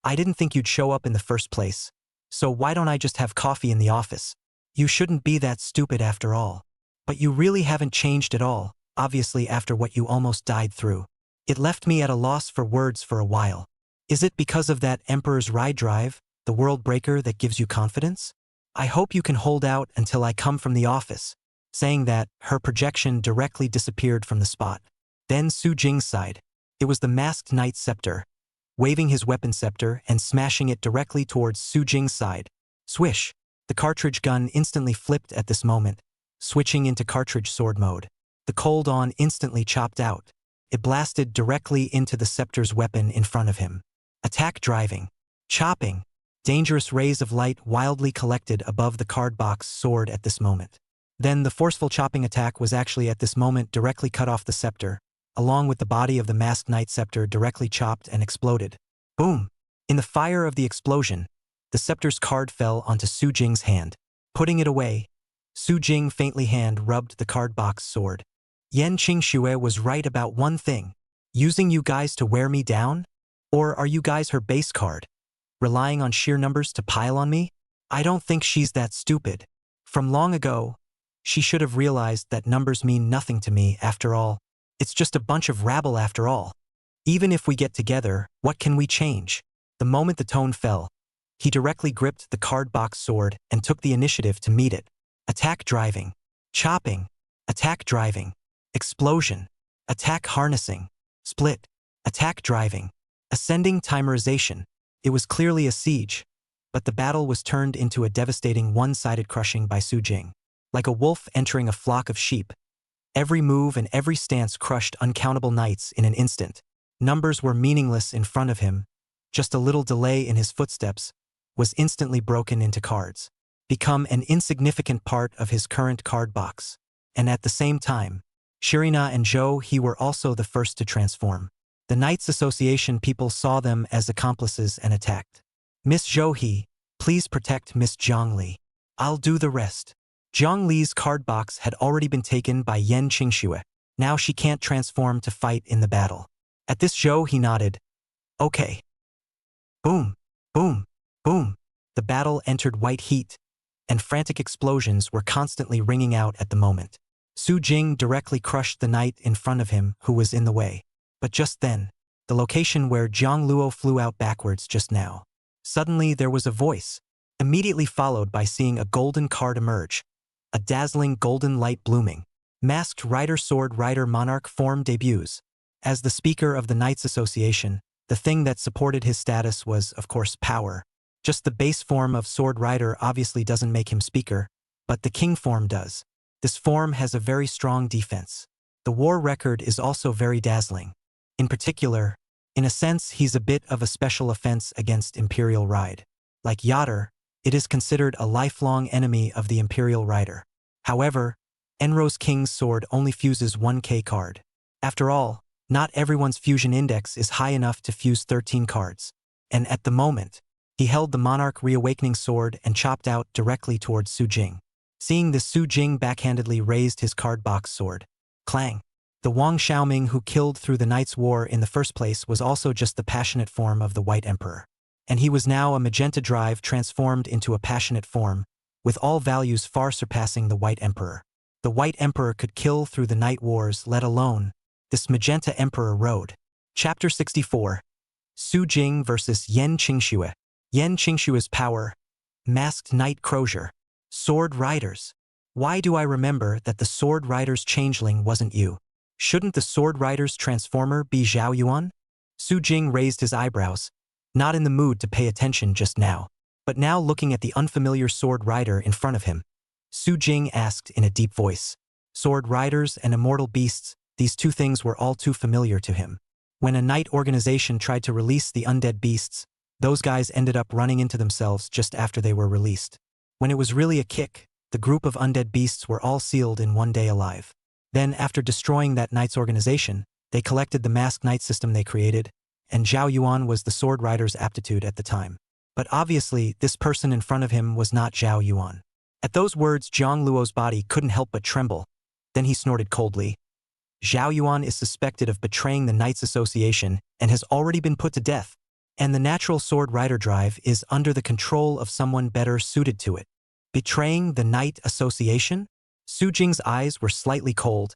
I didn't think you'd show up in the first place. So why don't I just have coffee in the office? You shouldn't be that stupid after all. But you really haven't changed at all, obviously after what you almost died through. It left me at a loss for words for a while. Is it because of that Emperor's Ride Drive, the world breaker that gives you confidence? I hope you can hold out until I come from the office. Saying that, her projection directly disappeared from the spot. Then Su Jing sighed. It was the masked knight's scepter. Waving his weapon scepter and smashing it directly towards Su Jing's side. Swish! The cartridge gun instantly flipped at this moment, switching into cartridge sword mode. The cold on instantly chopped out. It blasted directly into the scepter's weapon in front of him. Attack driving. Chopping. Dangerous rays of light wildly collected above the card box sword at this moment. Then the forceful chopping attack was actually at this moment directly cut off the scepter, along with the body of the masked knight scepter directly chopped and exploded. Boom! In the fire of the explosion, the scepter's card fell onto Su Jing's hand. Putting it away, Su Jing faintly hand rubbed the card box sword. Yen Qingxue was right about one thing. Using you guys to wear me down? Or are you guys her base card? Relying on sheer numbers to pile on me? I don't think she's that stupid. From long ago, she should have realized that numbers mean nothing to me after all. It's just a bunch of rabble after all. Even if we get together, what can we change? The moment the tone fell, he directly gripped the card box sword and took the initiative to meet it. Attack driving. Chopping. Attack driving. Explosion. Attack harnessing. Split. Attack driving. Ascending timerization. It was clearly a siege, but the battle was turned into a devastating one-sided crushing by Su Jing. Like a wolf entering a flock of sheep, every move and every stance crushed uncountable knights in an instant. Numbers were meaningless in front of him. Just a little delay in his footsteps was instantly broken into cards, become an insignificant part of his current card box. And at the same time, Shirina and Zhou He were also the first to transform. The Knights Association people saw them as accomplices and attacked. Miss Zhou He, please protect Miss Zhang Li. I'll do the rest. Zhang Li's card box had already been taken by Yen Qingxue. Now she can't transform to fight in the battle. At this Zhou He nodded. Okay. Boom, boom, boom. The battle entered white heat, and frantic explosions were constantly ringing out at the moment. Su Jing directly crushed the knight in front of him who was in the way. But just then, the location where Zhang Luo flew out backwards just now. Suddenly there was a voice, immediately followed by seeing a golden card emerge. A dazzling golden light blooming. Masked Rider Sword Rider Monarch form debuts. As the speaker of the Knights Association, the thing that supported his status was, of course, power. Just the base form of Sword Rider obviously doesn't make him speaker, but the king form does. This form has a very strong defense. The war record is also very dazzling. In particular, in a sense he's a bit of a special offense against Imperial Ride. Like Yatter, it is considered a lifelong enemy of the Imperial Rider. However, Enro's King's Sword only fuses 1k card. After all, not everyone's fusion index is high enough to fuse 13 cards. And at the moment, he held the Monarch Reawakening Sword and chopped out directly towards Su Jing. Seeing this, Su Jing backhandedly raised his card box sword. Clang. The Wang Xiaoming who killed through the Knight's War in the first place was also just the passionate form of the White Emperor. And he was now a magenta drive transformed into a passionate form, with all values far surpassing the White Emperor. The White Emperor could kill through the Night Wars, let alone this magenta Emperor rode. Chapter 64. Su Jing versus Yen Qingxue. Yen Qingxue's power. Masked Knight Crozier. Sword Riders. Why do I remember that the Sword Riders changeling wasn't you? Shouldn't the Sword Riders transformer be Zhao Yuan? Su Jing raised his eyebrows, not in the mood to pay attention just now, but now looking at the unfamiliar Sword Rider in front of him. Su Jing asked in a deep voice. Sword Riders and immortal beasts, these two things were all too familiar to him. When a knight organization tried to release the undead beasts, those guys ended up running into themselves just after they were released. When it was really a kick, the group of undead beasts were all sealed in one day alive. Then, after destroying that knight's organization, they collected the masked knight system they created, and Zhao Yuan was the Sword Rider's aptitude at the time. But obviously, this person in front of him was not Zhao Yuan. At those words, Zhang Luo's body couldn't help but tremble. Then he snorted coldly. Zhao Yuan is suspected of betraying the Knights Association and has already been put to death. And the natural sword rider drive is under the control of someone better suited to it. Betraying the Knight Association? Su Jing's eyes were slightly cold.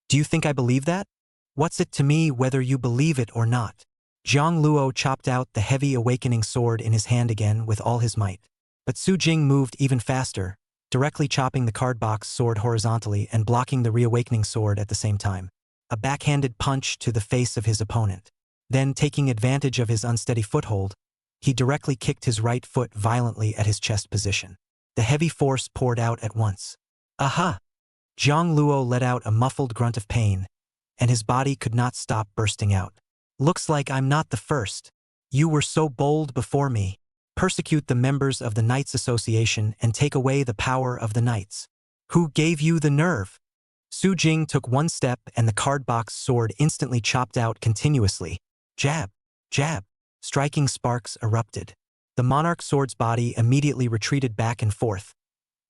Do you think I believe that? What's it to me whether you believe it or not? Zhang Luo chopped out the heavy awakening sword in his hand again with all his might. But Su Jing moved even faster, directly chopping the card box sword horizontally and blocking the reawakening sword at the same time. A backhanded punch to the face of his opponent. Then, taking advantage of his unsteady foothold, he directly kicked his right foot violently at his chest position. The heavy force poured out at once. Aha! Zhang Luo let out a muffled grunt of pain, and his body could not stop bursting out. Looks like I'm not the first. You were so bold before me. Persecute the members of the Knights Association and take away the power of the Knights. Who gave you the nerve? Su Jing took one step and the card box sword instantly chopped out continuously. Jab, jab. Striking sparks erupted. The monarch sword's body immediately retreated back and forth.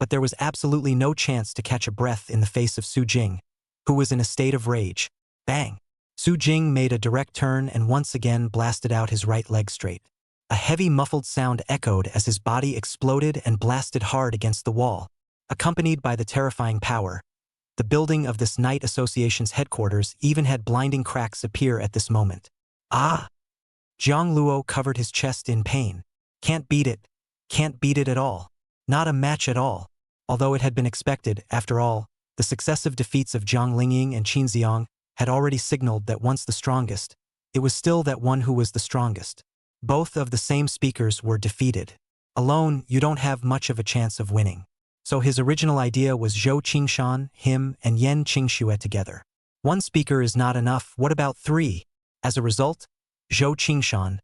But there was absolutely no chance to catch a breath in the face of Su Jing, who was in a state of rage. Bang! Su Jing made a direct turn and once again blasted out his right leg straight. A heavy muffled sound echoed as his body exploded and blasted hard against the wall. Accompanied by the terrifying power, the building of this Knight Association's headquarters even had blinding cracks appear at this moment. Ah! Zhang Luo covered his chest in pain. Can't beat it. Can't beat it at all. Not a match at all. Although it had been expected, after all, the successive defeats of Zhang Lingying and Qin Xiang had already signaled that once the strongest, it was still that one who was the strongest. Both of the same speakers were defeated. Alone, you don't have much of a chance of winning. So his original idea was Zhou Qingshan, him, and Yan Qingxue together. One speaker is not enough, what about three? As a result, Zhou Qingshan,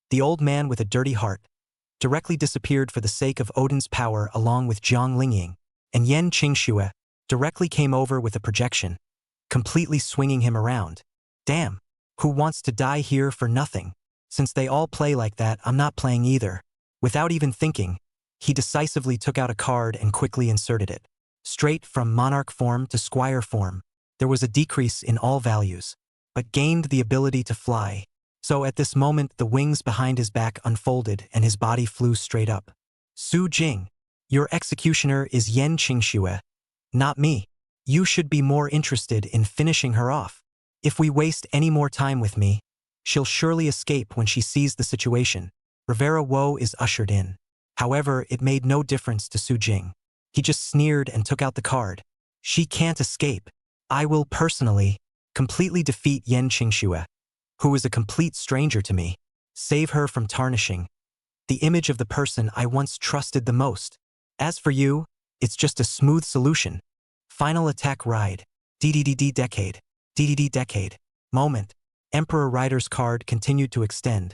the old man with a dirty heart, directly disappeared for the sake of Odin's power along with Zhang Lingying, and Yan Qingxue directly came over with a projection, completely swinging him around. Damn, who wants to die here for nothing? Since they all play like that, I'm not playing either. Without even thinking, he decisively took out a card and quickly inserted it. Straight from monarch form to squire form, there was a decrease in all values, but gained the ability to fly. So at this moment the wings behind his back unfolded and his body flew straight up. Su Jing, your executioner is Yan Qingxue, not me. You should be more interested in finishing her off. If we waste any more time with me, she'll surely escape when she sees the situation. Rivera Woe is ushered in. However, it made no difference to Su Jing. He just sneered and took out the card. She can't escape. I will personally, completely defeat Yan Qingxue, who is a complete stranger to me. Save her from tarnishing the image of the person I once trusted the most. As for you, it's just a smooth solution. Final attack ride. DDD decade. DDD decade. Moment. Emperor Rider's card continued to extend.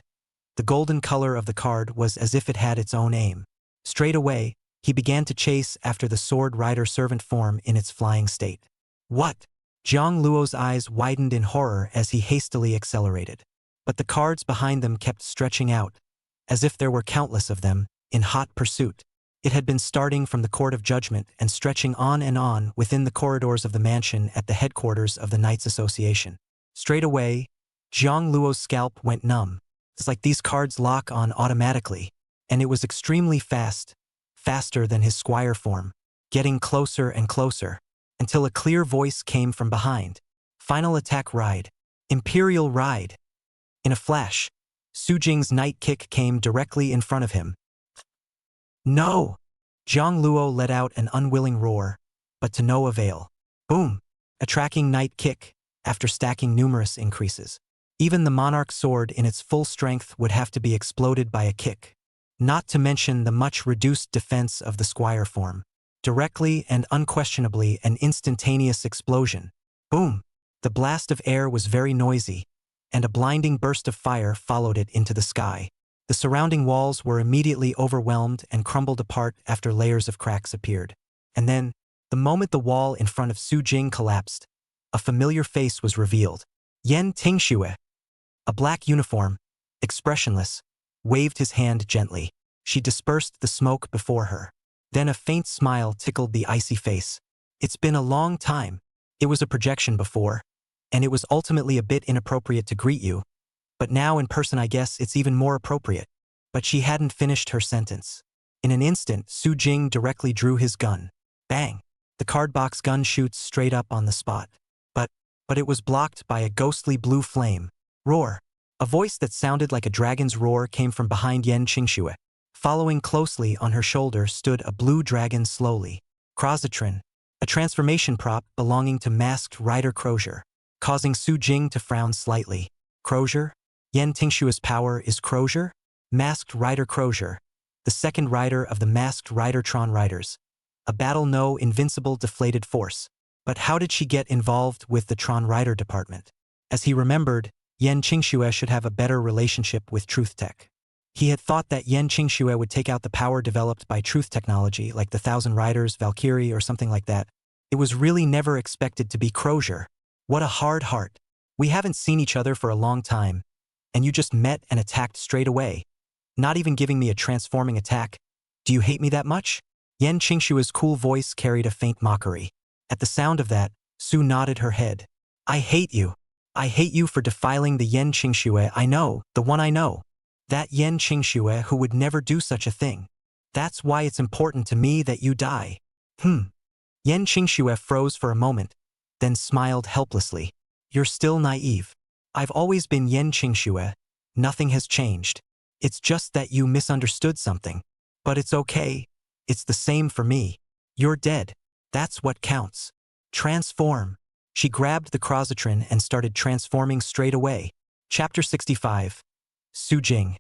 The golden color of the card was as if it had its own aim. Straight away, he began to chase after the sword rider servant form in its flying state. What? Zhang Luo's eyes widened in horror as he hastily accelerated. But the cards behind them kept stretching out, as if there were countless of them, in hot pursuit. It had been starting from the Court of Judgment and stretching on and on within the corridors of the mansion at the headquarters of the Knights Association. Straight away, Zhang Luo's scalp went numb. It's like these cards lock on automatically, and it was extremely fast, faster than his squire form, getting closer and closer, until a clear voice came from behind. Final attack ride. Imperial ride. In a flash, Su Jing's night kick came directly in front of him. No! Zhang Luo let out an unwilling roar, but to no avail. Boom! A tracking night kick, after stacking numerous increases. Even the monarch sword in its full strength would have to be exploded by a kick. Not to mention the much reduced defense of the squire form. Directly and unquestionably an instantaneous explosion. Boom! The blast of air was very noisy, and a blinding burst of fire followed it into the sky. The surrounding walls were immediately overwhelmed and crumbled apart after layers of cracks appeared. And then, the moment the wall in front of Su Jing collapsed, a familiar face was revealed. Yan Qingxue, a black uniform, expressionless, waved his hand gently. She dispersed the smoke before her. Then a faint smile tickled the icy face. It's been a long time. It was a projection before, and it was ultimately a bit inappropriate to greet you, but now in person I guess it's even more appropriate. But she hadn't finished her sentence. In an instant, Su Jing directly drew his gun. Bang! The cardbox gun shoots straight up on the spot. But it was blocked by a ghostly blue flame. Roar! A voice that sounded like a dragon's roar came from behind Yan Qingxue. Following closely on her shoulder stood a blue dragon slowly. Crozatrin, a transformation prop belonging to masked rider Crozier, causing Su Jing to frown slightly. Crozier? Yan Qingxue's power is Crozier? Masked rider Crozier, the second rider of the masked Ridertron riders. A battle no invincible deflated force. But how did she get involved with the Tron Rider department? As he remembered, Yan Qingxue should have a better relationship with Truth Tech. He had thought that Yan Qingxue would take out the power developed by Truth Technology, like the Thousand Riders, Valkyrie, or something like that. It was really never expected to be Crozier. What a hard heart. We haven't seen each other for a long time, and you just met and attacked straight away. Not even giving me a transforming attack. Do you hate me that much? Yan Qingxue's cool voice carried a faint mockery. At the sound of that, Su nodded her head. I hate you. I hate you for defiling the Yan Qingxue I know, the one I know. That Yan Qingxue who would never do such a thing. That's why it's important to me that you die. Yan Qingxue froze for a moment, then smiled helplessly. You're still naive. I've always been Yan Qingxue. Nothing has changed. It's just that you misunderstood something. But it's okay. It's the same for me. You're dead. That's what counts. Transform. She grabbed the Crozatrin and started transforming straight away. Chapter 65. Su Jing.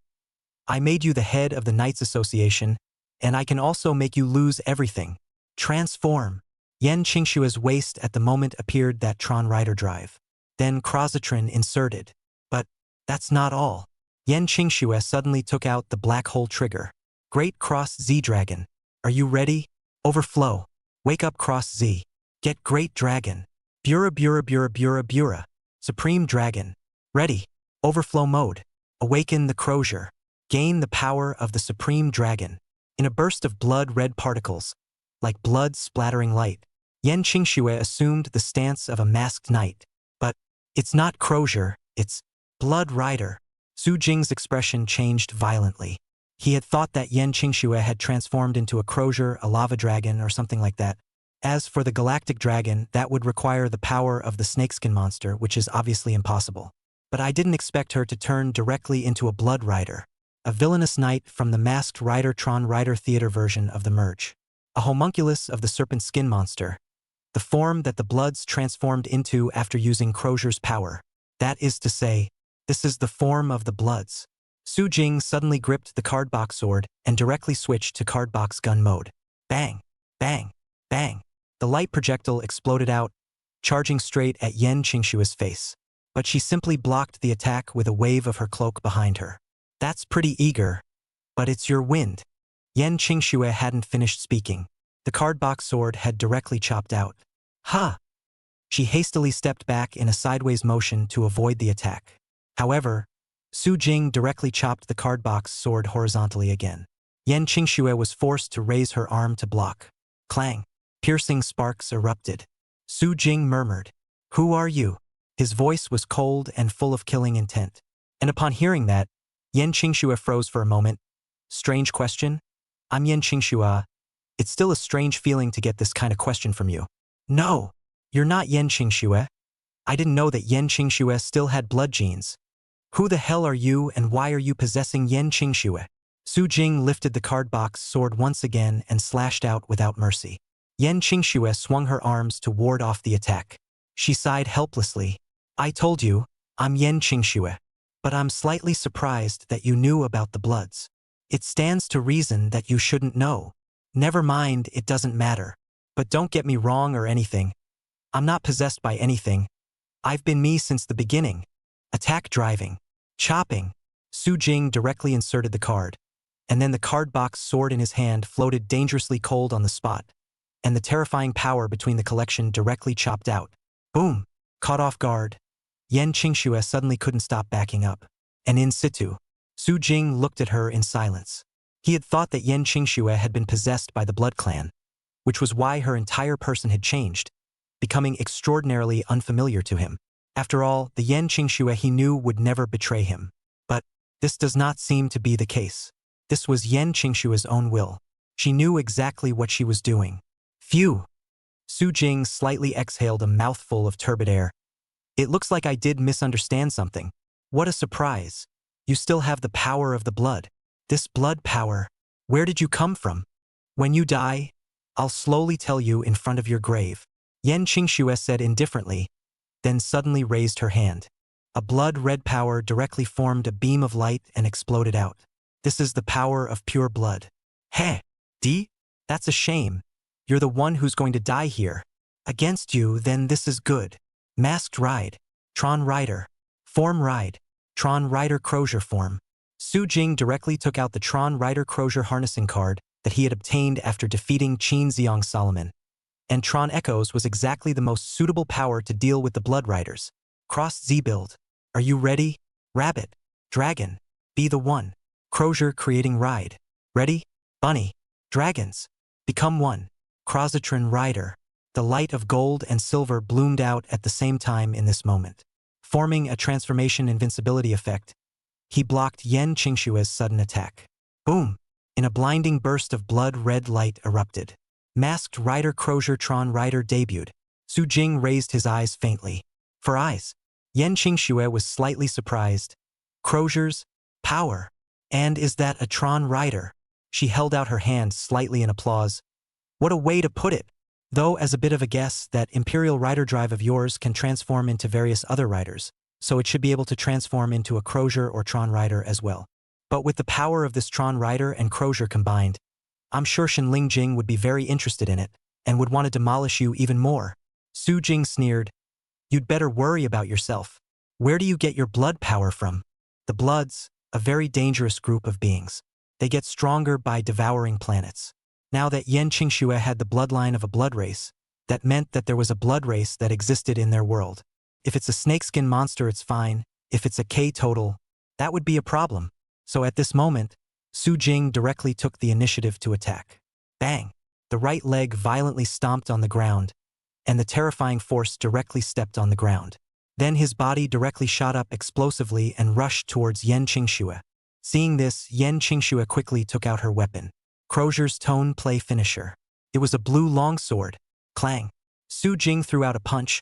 I made you the head of the Knights Association, and I can also make you lose everything. Transform. Yan Qingxue's waist at the moment appeared that Tron Rider drive. Then Crozatrin inserted. But that's not all. Yan Qingxue suddenly took out the black hole trigger. Great Cross Z Dragon. Are you ready? Overflow. Wake up Cross Z. Get Great Dragon. Bura Bura Bura Bura Bura. Supreme Dragon. Ready. Overflow mode. Awaken the Crozier. Gain the power of the Supreme Dragon. In a burst of blood-red particles, like blood splattering light, Yan Qingxue assumed the stance of a masked knight. But it's not Crozier, it's Blood Rider. Su Jing's expression changed violently. He had thought that Yan Qingxue had transformed into a Crozier, a lava dragon, or something like that. As for the galactic dragon, that would require the power of the snakeskin monster, which is obviously impossible. But I didn't expect her to turn directly into a Blood Rider, a villainous knight from the masked Ridertron Rider Theater version of the merge. A homunculus of the serpent skin monster, the form that the Bloods transformed into after using Crozier's power. That is to say, this is the form of the Bloods. Su Jing suddenly gripped the cardbox sword and directly switched to cardbox gun mode. Bang! Bang! Bang! The light projectile exploded out, charging straight at Yan Qingxue's face. But she simply blocked the attack with a wave of her cloak behind her. That's pretty eager. But it's your wind. Yan Qingxue hadn't finished speaking. The cardbox sword had directly chopped out. Ha! She hastily stepped back in a sideways motion to avoid the attack. However, Su Jing directly chopped the cardbox sword horizontally again. Yan Qingxue was forced to raise her arm to block. Clang! Piercing sparks erupted. Su Jing murmured, "Who are you?" His voice was cold and full of killing intent. And upon hearing that, Yan Qingxue froze for a moment. Strange question? I'm Yan Qingxue. It's still a strange feeling to get this kind of question from you. No, you're not Yan Qingxue. I didn't know that Yan Qingxue still had blood genes. Who the hell are you and why are you possessing Yan Qingxue? Su Jing lifted the cardbox sword once again and slashed out without mercy. Yan Qingxue swung her arms to ward off the attack. She sighed helplessly. I told you, I'm Yan Qingxue. But I'm slightly surprised that you knew about the Bloods. It stands to reason that you shouldn't know. Never mind, it doesn't matter. But don't get me wrong or anything. I'm not possessed by anything. I've been me since the beginning. Attack driving. Chopping. Su Jing directly inserted the card. And then the cardbox sword in his hand floated dangerously cold on the spot. And the terrifying power between the collection directly chopped out. Boom! Caught off guard, Yan Qingxue suddenly couldn't stop backing up. And in situ, Su Jing looked at her in silence. He had thought that Yen Qingxue had been possessed by the Blood Clan, which was why her entire person had changed, becoming extraordinarily unfamiliar to him. After all, the Yen Qingxue he knew would never betray him. But this does not seem to be the case. This was Yen Qingxue's own will. She knew exactly what she was doing. Phew! Su Jing slightly exhaled a mouthful of turbid air. It looks like I did misunderstand something. What a surprise. You still have the power of the blood. This blood power, where did you come from? When you die, I'll slowly tell you in front of your grave. Yen Qingxue said indifferently, then suddenly raised her hand. A blood-red power directly formed a beam of light and exploded out. This is the power of pure blood. Heh! That's a shame. You're the one who's going to die here. Against you, then this is good. Masked Ride. Tron Rider. Form Ride. Tron Rider Crozier Form. Su Jing directly took out the Tron Rider Crozier harnessing card that he had obtained after defeating Qin Xiang Solomon. And Tron Echoes was exactly the most suitable power to deal with the Blood Riders. Cross Z build. Are you ready? Rabbit. Dragon. Be the one. Crozier creating ride. Ready? Bunny. Dragons. Become one. Crozatron Rider. The light of gold and silver bloomed out at the same time in this moment. Forming a transformation invincibility effect, he blocked Yen Qingxue's sudden attack. Boom! In a blinding burst of blood-red light erupted. Masked Rider Crozier Tron Rider debuted. Su Jing raised his eyes faintly. For eyes. Yen Qingxue was slightly surprised. Crozier's power. And is that a Tron Rider? She held out her hand slightly in applause. What a way to put it! Though as a bit of a guess, that Imperial Rider Drive of yours can transform into various other riders, so it should be able to transform into a Crozier or Tron Rider as well. But with the power of this Tron Rider and Crozier combined, I'm sure Shenling Jing would be very interested in it, and would want to demolish you even more. Su Jing sneered. You'd better worry about yourself. Where do you get your blood power from? The Bloods, a very dangerous group of beings. They get stronger by devouring planets. Now that Yen Qingxue had the bloodline of a blood race, that meant that there was a blood race that existed in their world. If it's a snakeskin monster, it's fine. If it's a K-total, that would be a problem. So at this moment, Su Jing directly took the initiative to attack. Bang! The right leg violently stomped on the ground, and the terrifying force directly stepped on the ground. Then his body directly shot up explosively and rushed towards Yen Qingxue. Seeing this, Yen Qingxue quickly took out her weapon. Crozier's Tone Play Finisher. It was a blue longsword. Clang. Su Jing threw out a punch,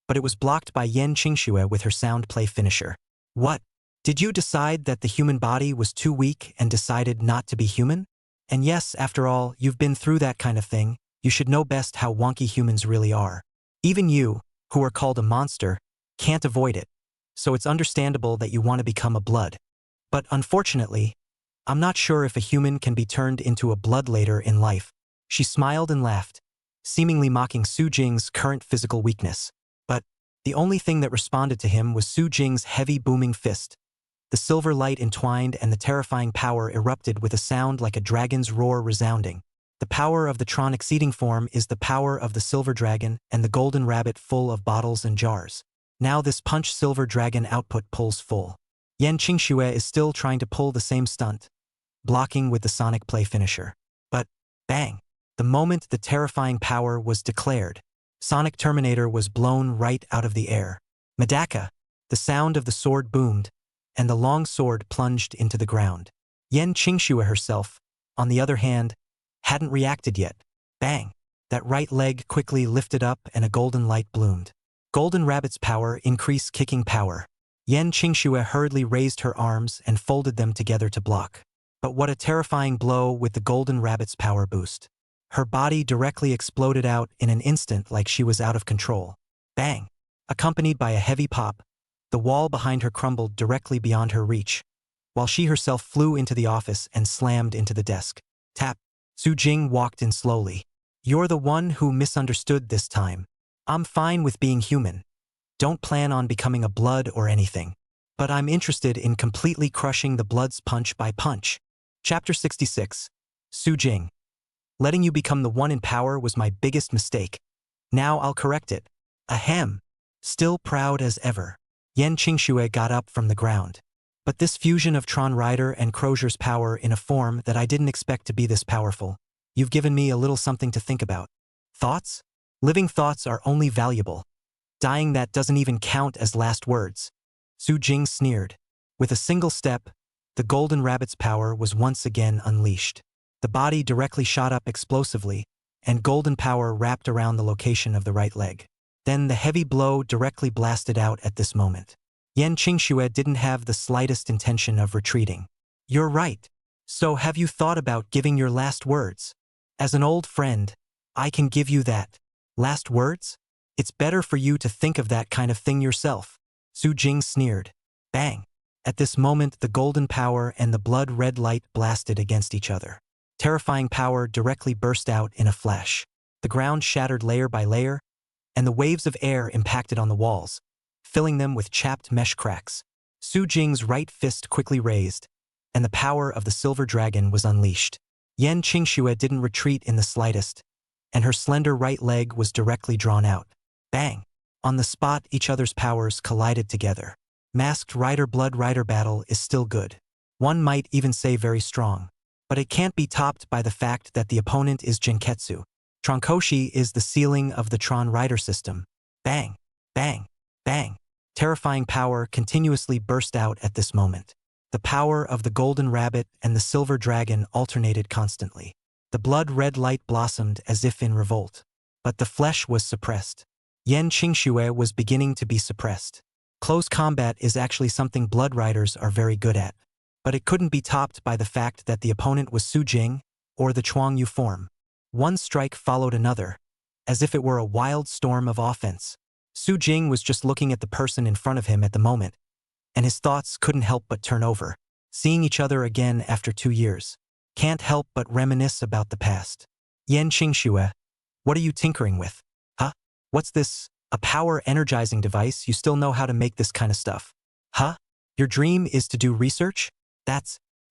but it was blocked by Yen Qingxue with her sound play finisher. What? Did you decide that the human body was too weak and decided not to be human? And yes, after all, you've been through that kind of thing. You should know best how wonky humans really are. Even you, who are called a monster, can't avoid it. So it's understandable that you want to become a blood. But unfortunately, I'm not sure if a human can be turned into a blood later in life. She smiled and laughed, seemingly mocking Su Jing's current physical weakness. But the only thing that responded to him was Su Jing's heavy booming fist. The silver light entwined and the terrifying power erupted with a sound like a dragon's roar resounding. The power of the Tron exceeding form is the power of the silver dragon and the golden rabbit full of bottles and jars. Now this punch silver dragon output pulls full. Yen Qingxue is still trying to pull the same stunt, blocking with the sonic play finisher. But, bang! The moment the terrifying power was declared, Sonic Terminator was blown right out of the air. Medaka! The sound of the sword boomed, and the long sword plunged into the ground. Yen Qingxue herself, on the other hand, hadn't reacted yet. Bang! That right leg quickly lifted up and a golden light bloomed. Golden Rabbit's power increased kicking power. Yen Qingxue hurriedly raised her arms and folded them together to block. But what a terrifying blow with the Golden Rabbit's power boost. Her body directly exploded out in an instant like she was out of control. Bang! Accompanied by a heavy pop, the wall behind her crumbled directly beyond her reach, while she herself flew into the office and slammed into the desk. Tap! Su Jing walked in slowly. You're the one who misunderstood this time. I'm fine with being human. Don't plan on becoming a blood or anything. But I'm interested in completely crushing the Bloods punch by punch. Chapter 66. Su Jing. Letting you become the one in power was my biggest mistake. Now I'll correct it. Ahem. Still proud as ever. Yen Qingxue got up from the ground. But this fusion of Tron Rider and Crozier's power in a form that I didn't expect to be this powerful. You've given me a little something to think about. Thoughts? Living thoughts are only valuable. Dying that doesn't even count as last words. Su Jing sneered. With a single step, the golden rabbit's power was once again unleashed. The body directly shot up explosively, and golden power wrapped around the location of the right leg. Then the heavy blow directly blasted out at this moment. Yan Qingxue didn't have the slightest intention of retreating. You're right. So have you thought about giving your last words? As an old friend, I can give you that. Last words? It's better for you to think of that kind of thing yourself. Su Jing sneered. Bang! At this moment, the golden power and the blood-red light blasted against each other. Terrifying power directly burst out in a flash. The ground shattered layer by layer, and the waves of air impacted on the walls, filling them with chapped mesh cracks. Su Jing's right fist quickly raised, and the power of the silver dragon was unleashed. Yan Qingxue didn't retreat in the slightest, and her slender right leg was directly drawn out. Bang! On the spot, each other's powers collided together. Masked Rider Blood Rider battle is still good. One might even say very strong. But it can't be topped by the fact that the opponent is Genketsu. Tronkoshi is the ceiling of the Tron Rider system. Bang! Bang! Bang! Terrifying power continuously burst out at this moment. The power of the golden rabbit and the silver dragon alternated constantly. The blood-red light blossomed as if in revolt. But the flesh was suppressed. Yan Qingxue was beginning to be suppressed. Close combat is actually something Blood Riders are very good at. But it couldn't be topped by the fact that the opponent was Su Jing, or the Chuang Yu form. One strike followed another, as if it were a wild storm of offense. Su Jing was just looking at the person in front of him at the moment, and his thoughts couldn't help but turn over. Seeing each other again after 2 years. Can't help but reminisce about the past. Yan Qingxue, what are you tinkering with? Huh? What's this? A power energizing device? You still know how to make this kind of stuff? Huh? Your dream is to do research?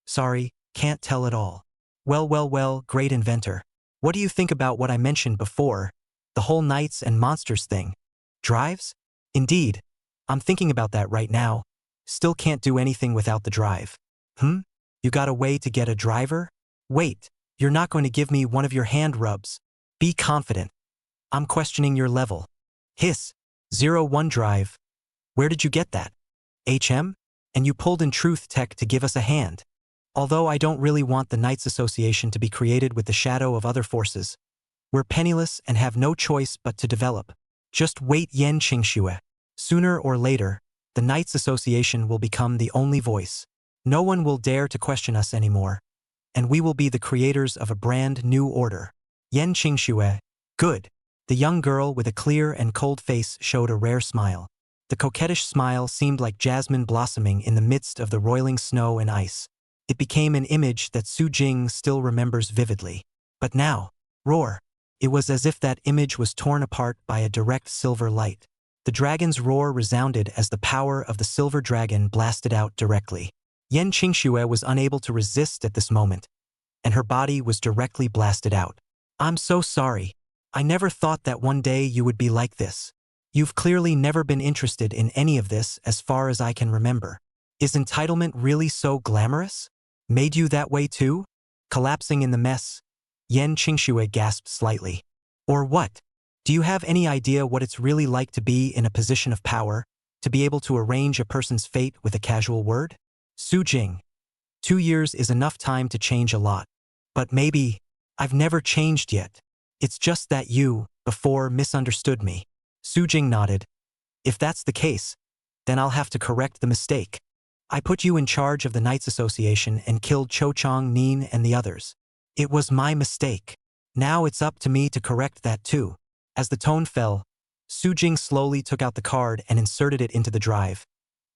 Sorry, can't tell at all. Well, great inventor. What do you think about what I mentioned before? The whole knights and monsters thing. Drives? Indeed. I'm thinking about that right now. Still can't do anything without the drive. You got a way to get a driver? Wait, you're not going to give me one of your hand rubs. Be confident. I'm questioning your level. Hiss. 01 drive. Where did you get that? HM? And you pulled in Truth Tech to give us a hand. Although I don't really want the Knights Association to be created with the shadow of other forces. We're penniless and have no choice but to develop. Just wait, Yan Qingxue. Sooner or later, the Knights Association will become the only voice. No one will dare to question us anymore. And we will be the creators of a brand new order. Yan Qingxue. Good. The young girl with a clear and cold face showed a rare smile. The coquettish smile seemed like jasmine blossoming in the midst of the roiling snow and ice. It became an image that Su Jing still remembers vividly. But now, roar. It was as if that image was torn apart by a direct silver light. The dragon's roar resounded as the power of the silver dragon blasted out directly. Yan Qingxue was unable to resist at this moment, and her body was directly blasted out. I'm so sorry. I never thought that one day you would be like this. You've clearly never been interested in any of this as far as I can remember. Is entitlement really so glamorous? Made you that way too? Collapsing in the mess, Yan Qingxue gasped slightly. Or what? Do you have any idea what it's really like to be in a position of power, to be able to arrange a person's fate with a casual word? Su Jing. 2 years is enough time to change a lot. But maybe, I've never changed yet. It's just that you, before, misunderstood me. Su Jing nodded. If that's the case, then I'll have to correct the mistake. I put you in charge of the Knights Association and killed Cho Chang, Nin, and the others. It was my mistake. Now it's up to me to correct that too. As the tone fell, Su Jing slowly took out the card and inserted it into the drive,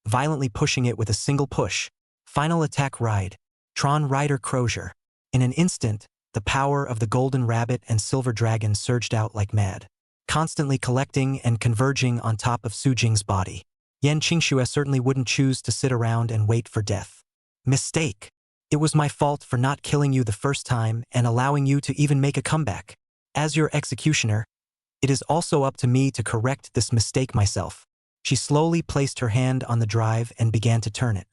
violently pushing it with a single push. Final attack ride. Tron Rider Crozier. In an instant, the power of the golden rabbit and silver dragon surged out like mad, constantly collecting and converging on top of Su Jing's body. Yan Qingxue certainly wouldn't choose to sit around and wait for death. Mistake. It was my fault for not killing you the first time and allowing you to even make a comeback. As your executioner, it is also up to me to correct this mistake myself. She slowly placed her hand on the drive and began to turn it.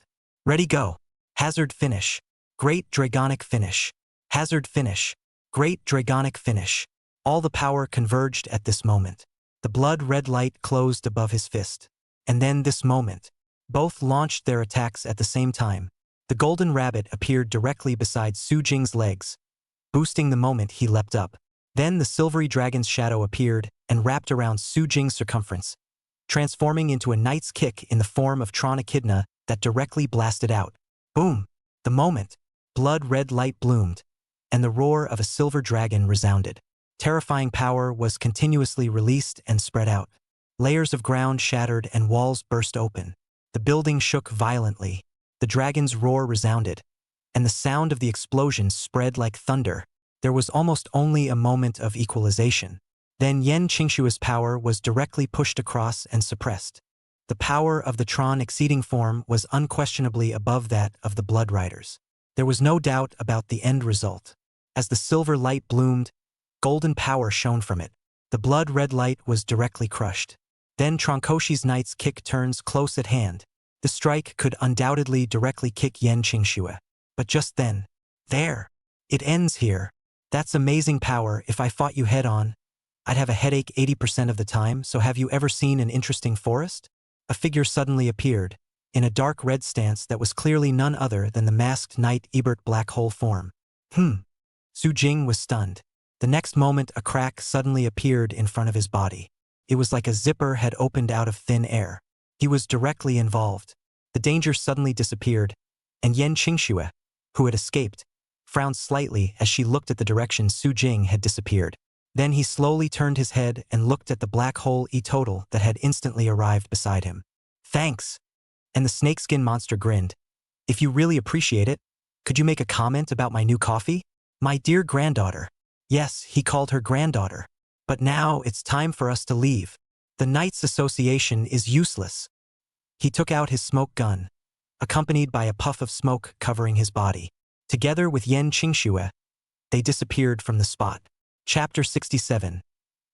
Ready, go. Hazard finish. Great dragonic finish. Hazard finish. Great dragonic finish. All the power converged at this moment. The blood-red light closed above his fist. And then this moment. Both launched their attacks at the same time. The golden rabbit appeared directly beside Su Jing's legs, boosting the moment he leapt up. Then the silvery dragon's shadow appeared and wrapped around Su Jing's circumference, transforming into a knight's kick in the form of Tron Echidna that directly blasted out. Boom! The moment, blood-red light bloomed, and the roar of a silver dragon resounded. Terrifying power was continuously released and spread out. Layers of ground shattered and walls burst open. The building shook violently. The dragon's roar resounded, and the sound of the explosion spread like thunder. There was almost only a moment of equalization. Then Yen Qingshua's power was directly pushed across and suppressed. The power of the Tron exceeding form was unquestionably above that of the Blood Riders. There was no doubt about the end result. As the silver light bloomed, golden power shone from it. The blood-red light was directly crushed. Then Tronkoshi's knight's kick turns close at hand. The strike could undoubtedly directly kick Yen Qingxue. But just then, there. It ends here. That's amazing power. If I fought you head-on, I'd have a headache 80% of the time. So have you ever seen an interesting forest? A figure suddenly appeared, in a dark red stance that was clearly none other than the masked knight Ebert Black Hole form. Su Jing was stunned. The next moment a crack suddenly appeared in front of his body. It was like a zipper had opened out of thin air. He was directly involved. The danger suddenly disappeared, and Yen Qingxue, who had escaped, frowned slightly as she looked at the direction Su Jing had disappeared. Then he slowly turned his head and looked at the black hole E-Total that had instantly arrived beside him. Thanks. And the snakeskin monster grinned. If you really appreciate it, could you make a comment about my new coffee? My dear granddaughter. Yes, he called her granddaughter. But now it's time for us to leave. The Knights Association is useless. He took out his smoke gun, accompanied by a puff of smoke covering his body. Together with Yen Qingxue, they disappeared from the spot. Chapter 67.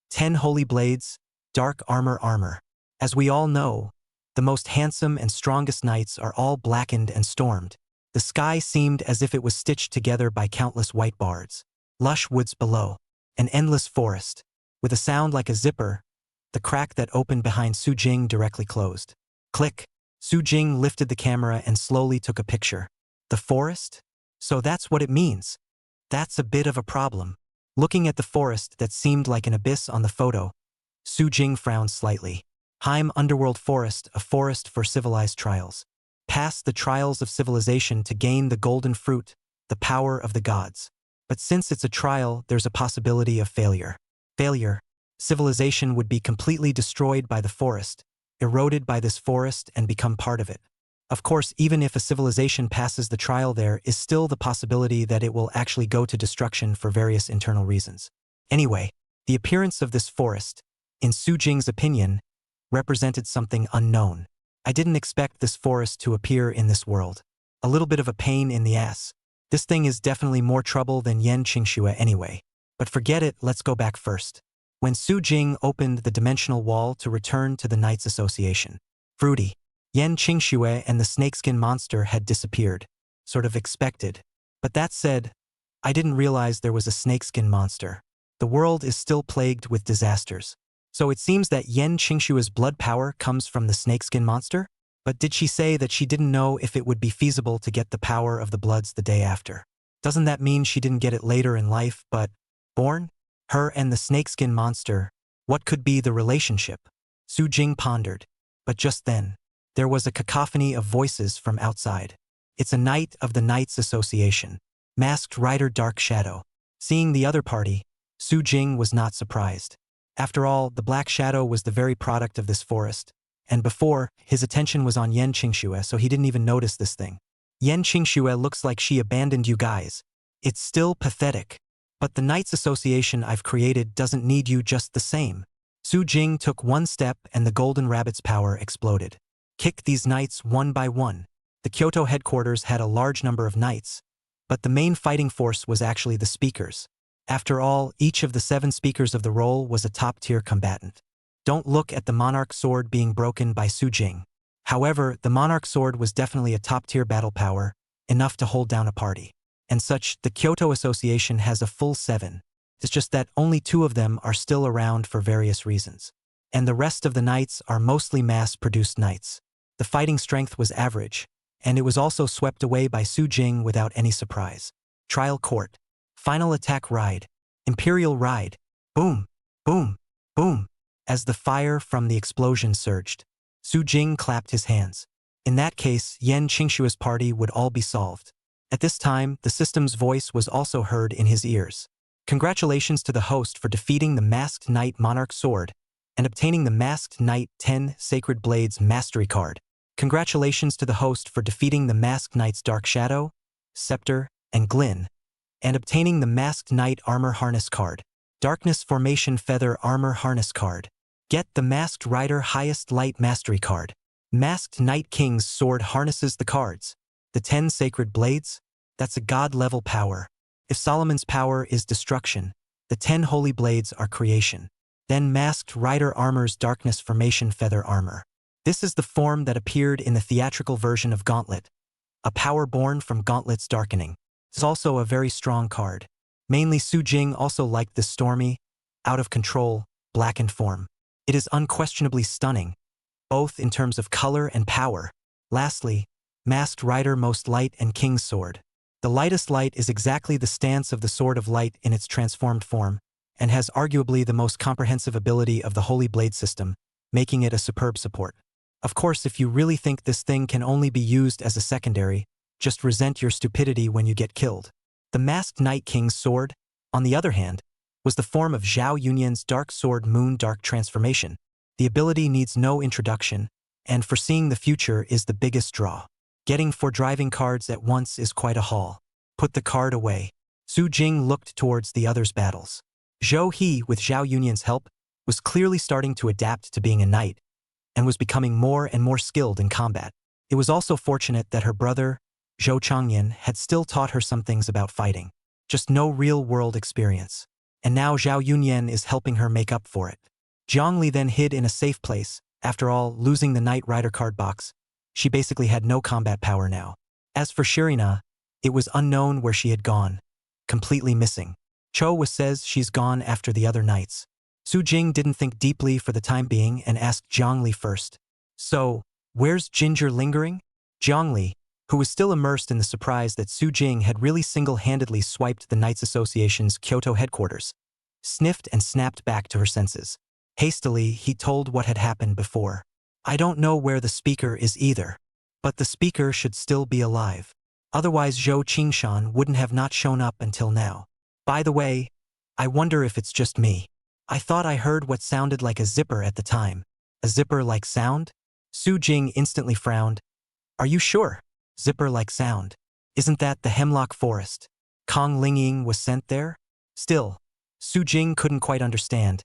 10 Holy Blades, Dark Armor. As we all know, the most handsome and strongest knights are all blackened and stormed. The sky seemed as if it was stitched together by countless white bards. Lush woods below, an endless forest. With a sound like a zipper, the crack that opened behind Su Jing directly closed. Click. Su Jing lifted the camera and slowly took a picture. The forest? So that's what it means. That's a bit of a problem. Looking at the forest that seemed like an abyss on the photo, Su Jing frowned slightly. Heim Underworld Forest, a forest for civilized trials. Pass the trials of civilization to gain the golden fruit, the power of the gods. But since it's a trial, there's a possibility of failure. Civilization would be completely destroyed by the forest, eroded by this forest and become part of it. Of course, even if a civilization passes the trial, there is still the possibility that it will actually go to destruction for various internal reasons. Anyway, the appearance of this forest, in Su Jing's opinion, represented something unknown. I didn't expect this forest to appear in this world. A little bit of a pain in the ass. This thing is definitely more trouble than Yen Qingxue anyway. But forget it, let's go back first. When Su Jing opened the dimensional wall to return to the Knights Association, fruity, Yen Qingxue and the snakeskin monster had disappeared. Sort of expected. But that said, I didn't realize there was a snakeskin monster. The world is still plagued with disasters. So it seems that Yen Qingxue's blood power comes from the snakeskin monster? But did she say that she didn't know if it would be feasible to get the power of the bloods the day after? Doesn't that mean she didn't get it later in life, but born? Her and the snakeskin monster, what could be the relationship? Su Jing pondered. But just then, there was a cacophony of voices from outside. It's a knight of the Knights Association. Masked Rider Dark Shadow. Seeing the other party, Su Jing was not surprised. After all, the Black Shadow was the very product of this forest. And before, his attention was on Yen Qingxue, so he didn't even notice this thing. Yen Qingxue looks like she abandoned you guys. It's still pathetic. But the Knights Association I've created doesn't need you just the same. Su Jing took one step and the Golden Rabbit's power exploded. Kick these knights one by one. The Kyoto headquarters had a large number of knights, but the main fighting force was actually the speakers. After all, each of the 7 speakers of the role was a top-tier combatant. Don't look at the monarch sword being broken by Su Jing. However, the Monarch Sword was definitely a top-tier battle power, enough to hold down a party. And such, the Kyoto Association has a full 7. It's just that only 2 of them are still around for various reasons. And the rest of the knights are mostly mass-produced knights. The fighting strength was average, and it was also swept away by Su Jing without any surprise. Trial Court. Final Attack Ride. Imperial Ride. Boom, boom, boom. As the fire from the explosion surged, Su Jing clapped his hands. In that case, Yan Qingshua's party would all be solved. At this time, the system's voice was also heard in his ears. Congratulations to the host for defeating the Masked Knight Monarch Sword and obtaining the Masked Knight 10 Sacred Blades Mastery card. Congratulations to the host for defeating the Masked Knight's Dark Shadow, Scepter, and Glin, and obtaining the Masked Knight Armor Harness card. Darkness Formation Feather Armor Harness card. Get the Masked Rider Highest Light Mastery card. Masked Knight King's sword harnesses the cards. The 10 Sacred Blades? That's a god-level power. If Solomon's power is destruction, the 10 Holy Blades are creation. Then Masked Rider Armor's Darkness Formation Feather Armor. This is the form that appeared in the theatrical version of Gauntlet, a power born from Gauntlet's darkening. It's also a very strong card. Mainly Su Jing also liked this stormy, out-of-control, blackened form. It is unquestionably stunning, both in terms of color and power. Lastly, Masked Rider Most Light and King's Sword. The lightest light is exactly the stance of the Sword of Light in its transformed form, and has arguably the most comprehensive ability of the Holy Blade system, making it a superb support. Of course, if you really think this thing can only be used as a secondary, just resent your stupidity when you get killed. The Masked Knight King's Sword, on the other hand, was the form of Zhao Yunyan's Dark Sword Moon Dark Transformation. The ability needs no introduction, and foreseeing the future is the biggest draw. Getting 4 driving cards at once is quite a haul. Put the card away. Su Jing looked towards the others' battles. Zhou He, with Zhao Yunyan's help, was clearly starting to adapt to being a knight, and was becoming more and more skilled in combat. It was also fortunate that her brother, Zhou Changyan, had still taught her some things about fighting, just no real-world experience. And now Zhao Yunyan is helping her make up for it. Zhongli then hid in a safe place. After all, losing the Knight Rider card box, she basically had no combat power now. As for Shirina, it was unknown where she had gone, completely missing. Cho says she's gone after the other knights. Su Jing didn't think deeply for the time being and asked Zhongli first. So, where's Ginger lingering? Zhongli, who was still immersed in the surprise that Su Jing had really single-handedly swiped the Knights Association's Kyoto headquarters, sniffed and snapped back to her senses. Hastily, he told what had happened before. I don't know where the speaker is either, but the speaker should still be alive. Otherwise Zhou Qingshan wouldn't have not shown up until now. By the way, I wonder if it's just me. I thought I heard what sounded like a zipper at the time. A zipper-like sound? Su Jing instantly frowned. Are you sure? Zipper-like sound. Isn't that the Hemlock Forest? Kong Lingying was sent there? Still, Su Jing couldn't quite understand.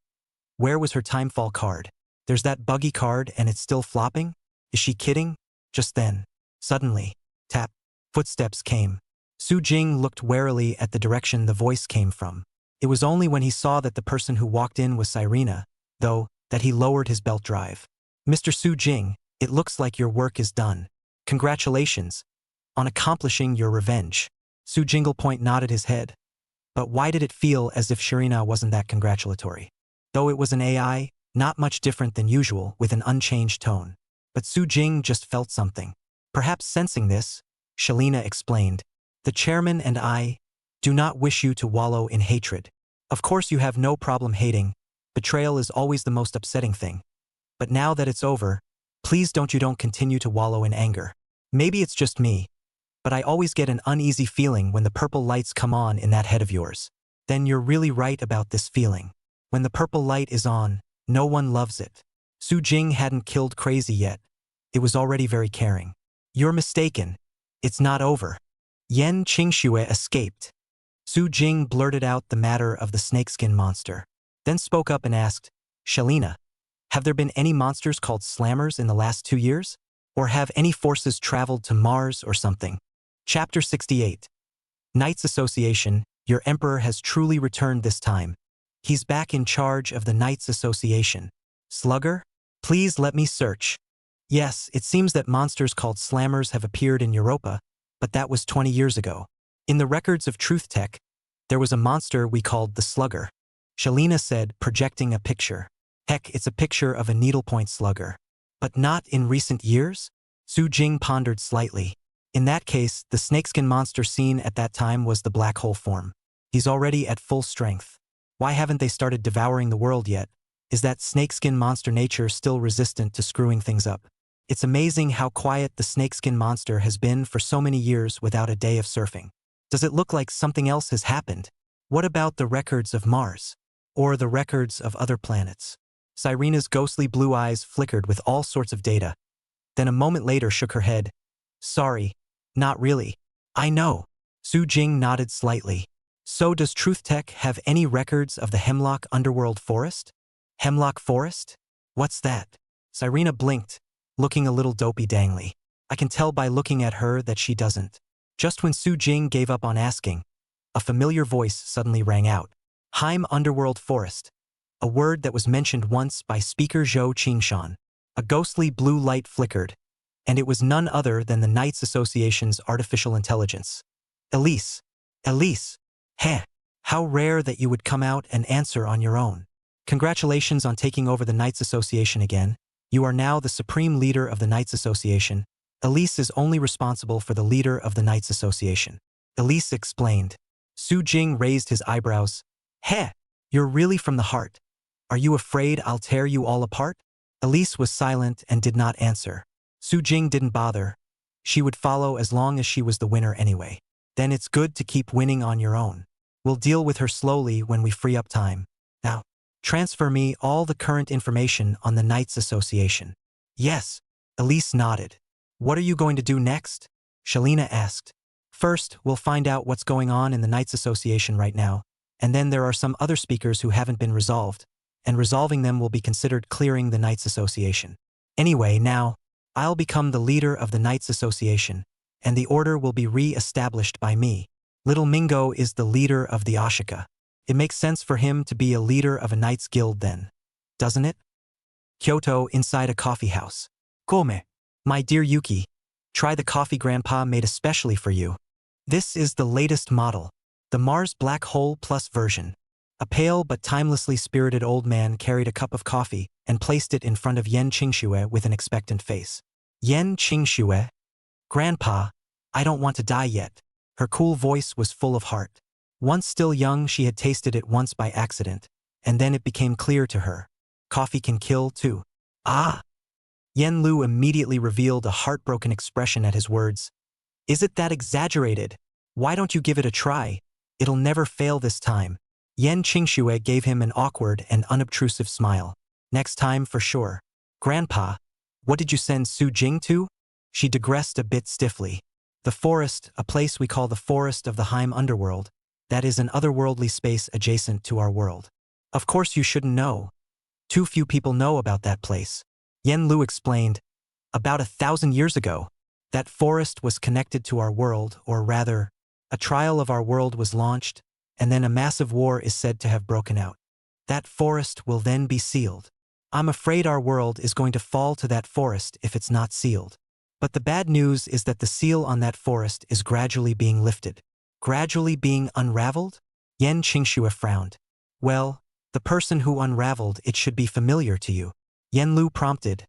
Where was her Timefall card? There's that buggy card and it's still flopping? Is she kidding? Just then, suddenly, tap, footsteps came. Su Jing looked warily at the direction the voice came from. It was only when he saw that the person who walked in was Cyrena, though, that he lowered his belt drive. Mr. Su Jing, it looks like your work is done. Congratulations on accomplishing your revenge. Su Jinglepoint nodded his head. But why did it feel as if Shirina wasn't that congratulatory? Though it was an AI, not much different than usual, with an unchanged tone. But Su Jing just felt something. Perhaps sensing this, Shalina explained, the chairman and I do not wish you to wallow in hatred. Of course you have no problem hating. Betrayal is always the most upsetting thing. But now that it's over, please don't continue to wallow in anger. Maybe it's just me, but I always get an uneasy feeling when the purple lights come on in that head of yours. Then you're really right about this feeling. When the purple light is on, no one loves it. Su Jing hadn't killed Crazy yet. It was already very caring. You're mistaken. It's not over. Yan Qingxue escaped. Su Jing blurted out the matter of the snakeskin monster, then spoke up and asked, Shalina, have there been any monsters called Slammers in the last 2 years? Or have any forces traveled to Mars or something? Chapter 68. Knights Association, your emperor has truly returned this time. He's back in charge of the Knights Association. Slugger? Please let me search. Yes, it seems that monsters called slammers have appeared in Europa, but that was 20 years ago. In the records of Truth Tech, there was a monster we called the Slugger. Shalina said, projecting a picture. Heck, it's a picture of a needlepoint slugger. But not in recent years? Su Jing pondered slightly. In that case, the snakeskin monster seen at that time was the black hole form. He's already at full strength. Why haven't they started devouring the world yet? Is that snakeskin monster nature still resistant to screwing things up? It's amazing how quiet the snakeskin monster has been for so many years without a day of surfing. Does it look like something else has happened? What about the records of Mars? Or the records of other planets? Cyrena's ghostly blue eyes flickered with all sorts of data, then a moment later shook her head. Sorry, not really. I know. Su Jing nodded slightly. So does Truth Tech have any records of the Hemlock Underworld Forest? Hemlock Forest? What's that? Cyrena blinked, looking a little dopey-dangly. I can tell by looking at her that she doesn't. Just when Su Jing gave up on asking, a familiar voice suddenly rang out. Heim Underworld Forest. A word that was mentioned once by Speaker Zhou Qingshan. A ghostly blue light flickered, and it was none other than the Knights Association's artificial intelligence. Elise. Elise. Heh. How rare that you would come out and answer on your own. Congratulations on taking over the Knights Association again. You are now the supreme leader of the Knights Association. Elise is only responsible for the leader of the Knights Association. Elise explained. Su Jing raised his eyebrows. Heh. You're really from the heart. Are you afraid I'll tear you all apart? Elise was silent and did not answer. Su Jing didn't bother. She would follow as long as she was the winner anyway. Then it's good to keep winning on your own. We'll deal with her slowly when we free up time. Now, transfer me all the current information on the Knights Association. Yes. Elise nodded. What are you going to do next? Shalina asked. First, we'll find out what's going on in the Knights Association right now, and then there are some other speakers who haven't been resolved, and resolving them will be considered clearing the Knights Association. Anyway, now, I'll become the leader of the Knights Association, and the order will be re-established by me. Little Mingo is the leader of the Ashika. It makes sense for him to be a leader of a Knights Guild then, doesn't it? Kyoto, inside a coffee house. Come. My dear Yuki, try the coffee Grandpa made especially for you. This is the latest model, the Mars Black Hole Plus version. A pale but timelessly spirited old man carried a cup of coffee and placed it in front of Yen Qingxue with an expectant face. Yen Qingxue? Grandpa, I don't want to die yet. Her cool voice was full of heart. Once still young, she had tasted it once by accident, and then it became clear to her. Coffee can kill too. Ah! Yen Lu immediately revealed a heartbroken expression at his words. Is it that exaggerated? Why don't you give it a try? It'll never fail this time. Yen Qingxue gave him an awkward and unobtrusive smile. Next time for sure. Grandpa, what did you send Su Jing to? She digressed a bit stiffly. The forest, a place we call the Forest of the Heim Underworld, that is an otherworldly space adjacent to our world. Of course you shouldn't know. Too few people know about that place. Yen Lu explained. About 1,000 years ago, that forest was connected to our world, or rather, a trial of our world was launched, and then a massive war is said to have broken out. That forest will then be sealed. I'm afraid our world is going to fall to that forest if it's not sealed. But the bad news is that the seal on that forest is gradually being lifted. Gradually being unraveled? Yen Qingxue frowned. Well, the person who unraveled it should be familiar to you. Yen Lu prompted,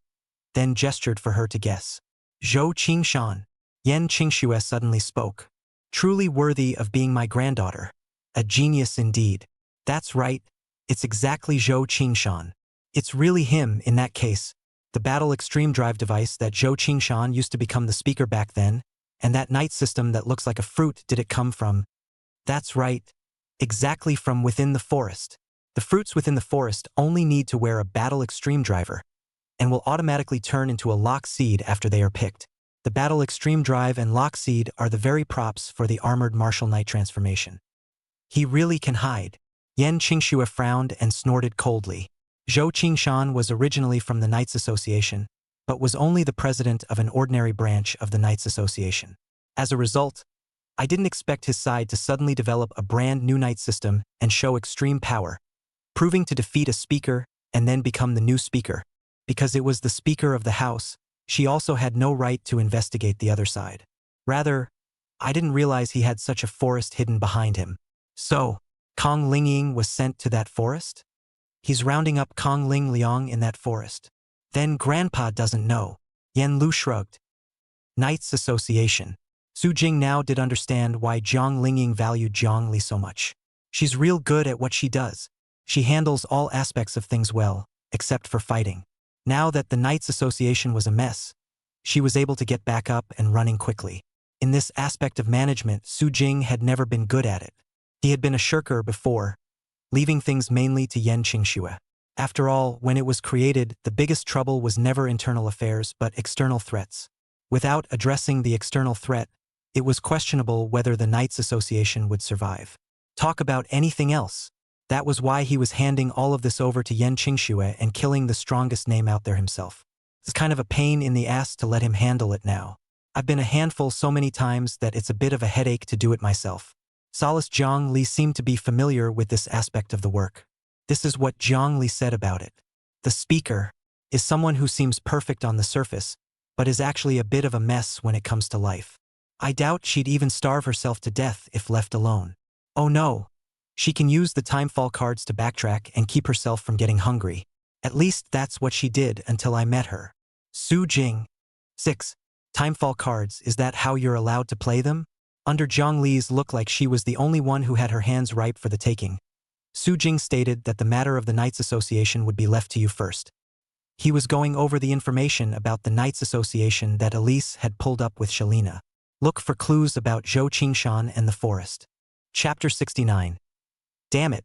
then gestured for her to guess. Zhou Qingshan. Yen Qingxue suddenly spoke. Truly worthy of being my granddaughter. A genius indeed. That's right. It's exactly Zhou Qingshan. It's really him in that case. The Battle Extreme Drive device that Zhou Qingshan used to become the speaker back then, and that night system that looks like a fruit did it come from? That's right. Exactly from within the forest. The fruits within the forest only need to wear a Battle Extreme Driver, and will automatically turn into a Lock Seed after they are picked. The Battle Extreme Drive and Lock Seed are the very props for the Armored Martial Knight transformation. He really can hide. Yen Qingxue frowned and snorted coldly. Zhou Qingshan was originally from the Knights Association, but was only the president of an ordinary branch of the Knights Association. As a result, I didn't expect his side to suddenly develop a brand new Knight system and show extreme power, proving to defeat a speaker and then become the new speaker, because it was the speaker of the house, she also had no right to investigate the other side. Rather, I didn't realize he had such a forest hidden behind him. So, Kong Lingying was sent to that forest? He's rounding up Kong Ling Liang in that forest. Then Grandpa doesn't know. Yen Lu shrugged. Knights Association. Su Jing now did understand why Jiang Lingying valued Jiang Li so much. She's real good at what she does. She handles all aspects of things well, except for fighting. Now that the Knights Association was a mess, she was able to get back up and running quickly. In this aspect of management, Su Jing had never been good at it. He had been a shirker before, leaving things mainly to Yen Qingxue. After all, when it was created, the biggest trouble was never internal affairs but external threats. Without addressing the external threat, it was questionable whether the Knights Association would survive. Talk about anything else. That was why he was handing all of this over to Yen Qingxue and killing the strongest name out there himself. It's kind of a pain in the ass to let him handle it now. I've been a handful so many times that it's a bit of a headache to do it myself. Solace Jiang Li seemed to be familiar with this aspect of the work. This is what Jiang Li said about it. The speaker is someone who seems perfect on the surface, but is actually a bit of a mess when it comes to life. I doubt she'd even starve herself to death if left alone. Oh no! She can use the timefall cards to backtrack and keep herself from getting hungry. At least that's what she did until I met her. Su Jing. 6. Timefall cards, is that how you're allowed to play them? Under Jiang Li's look like she was the only one who had her hands ripe for the taking. Su Jing stated that the matter of the Knights Association would be left to you first. He was going over the information about the Knights Association that Elise had pulled up with Shalina. Look for clues about Zhou Qingshan and the forest. Chapter 69. Damn it.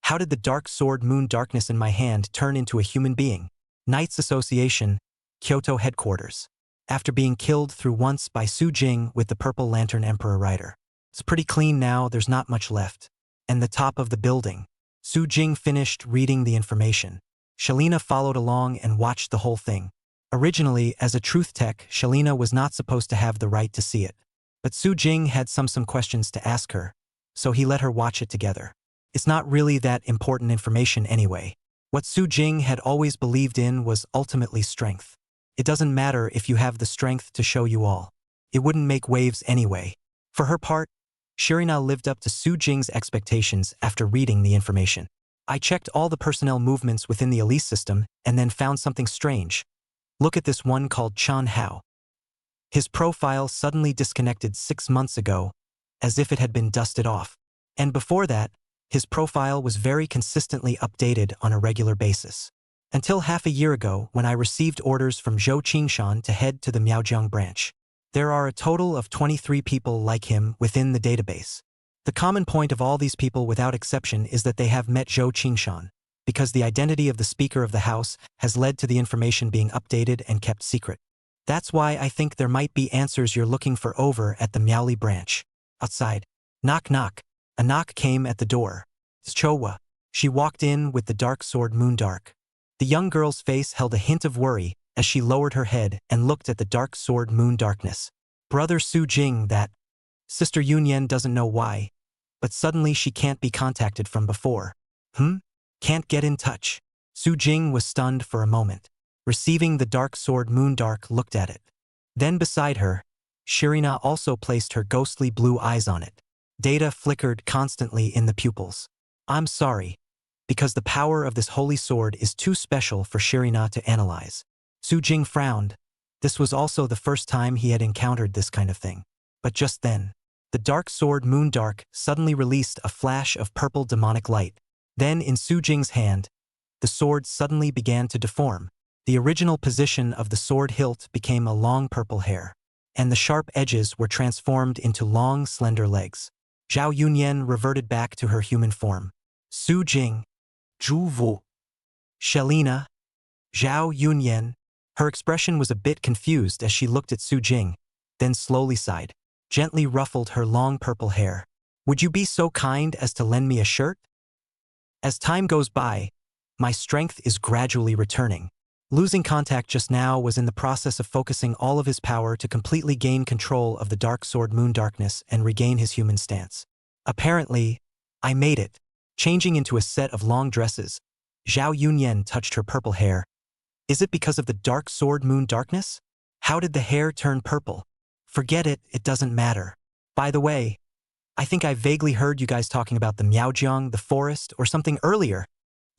How did the dark sword moon darkness in my hand turn into a human being? Knights Association, Kyoto headquarters. After being killed through once by Su Jing with the Purple Lantern Emperor Rider. It's pretty clean now, there's not much left. And the top of the building. Su Jing finished reading the information. Shalina followed along and watched the whole thing. Originally, as a truth tech, Shalina was not supposed to have the right to see it. But Su Jing had some questions to ask her, so he let her watch it together. It's not really that important information anyway. What Su Jing had always believed in was ultimately strength. It doesn't matter if you have the strength to show you all. It wouldn't make waves anyway. For her part, Shirina lived up to Su Jing's expectations after reading the information. I checked all the personnel movements within the Elise system and then found something strange. Look at this one called Chan Hao. His profile suddenly disconnected 6 months ago, as if it had been dusted off. And before that, his profile was very consistently updated on a regular basis. Until half a year ago when I received orders from Zhou Qingshan to head to the Miaojiang branch. There are a total of 23 people like him within the database. The common point of all these people without exception is that they have met Zhou Qingshan, because the identity of the Speaker of the House has led to the information being updated and kept secret. That's why I think there might be answers you're looking for over at the Miaoli branch. Outside. Knock knock. A knock came at the door. It's Chowa. She walked in with the dark sword Moondark. The young girl's face held a hint of worry as she lowered her head and looked at the dark sword moon darkness. Brother Su Jing that. Sister Yunyan doesn't know why, but suddenly she can't be contacted from before. Can't get in touch. Su Jing was stunned for a moment. Receiving the dark sword Moondark looked at it. Then beside her, Shirina also placed her ghostly blue eyes on it. Data flickered constantly in the pupils. I'm sorry, because the power of this holy sword is too special for Shirina to analyze. Su Jing frowned. This was also the first time he had encountered this kind of thing. But just then, the dark sword Moondark suddenly released a flash of purple demonic light. Then in Su Jing's hand, the sword suddenly began to deform. The original position of the sword hilt became a long purple hair, and the sharp edges were transformed into long, slender legs. Zhao Yunyan reverted back to her human form. Su Jing. Zhu Wu. Shalina. Zhao Yunyan. Her expression was a bit confused as she looked at Su Jing, then slowly sighed, gently ruffled her long purple hair. Would you be so kind as to lend me a shirt? As time goes by, my strength is gradually returning. Losing contact just now was in the process of focusing all of his power to completely gain control of the dark sword Moondarkness and regain his human stance. Apparently, I made it. Changing into a set of long dresses, Zhao Yunyan touched her purple hair. Is it because of the dark sword Moondarkness? How did the hair turn purple? Forget it, it doesn't matter. By the way, I think I vaguely heard you guys talking about the Miaojiang, the forest, or something earlier.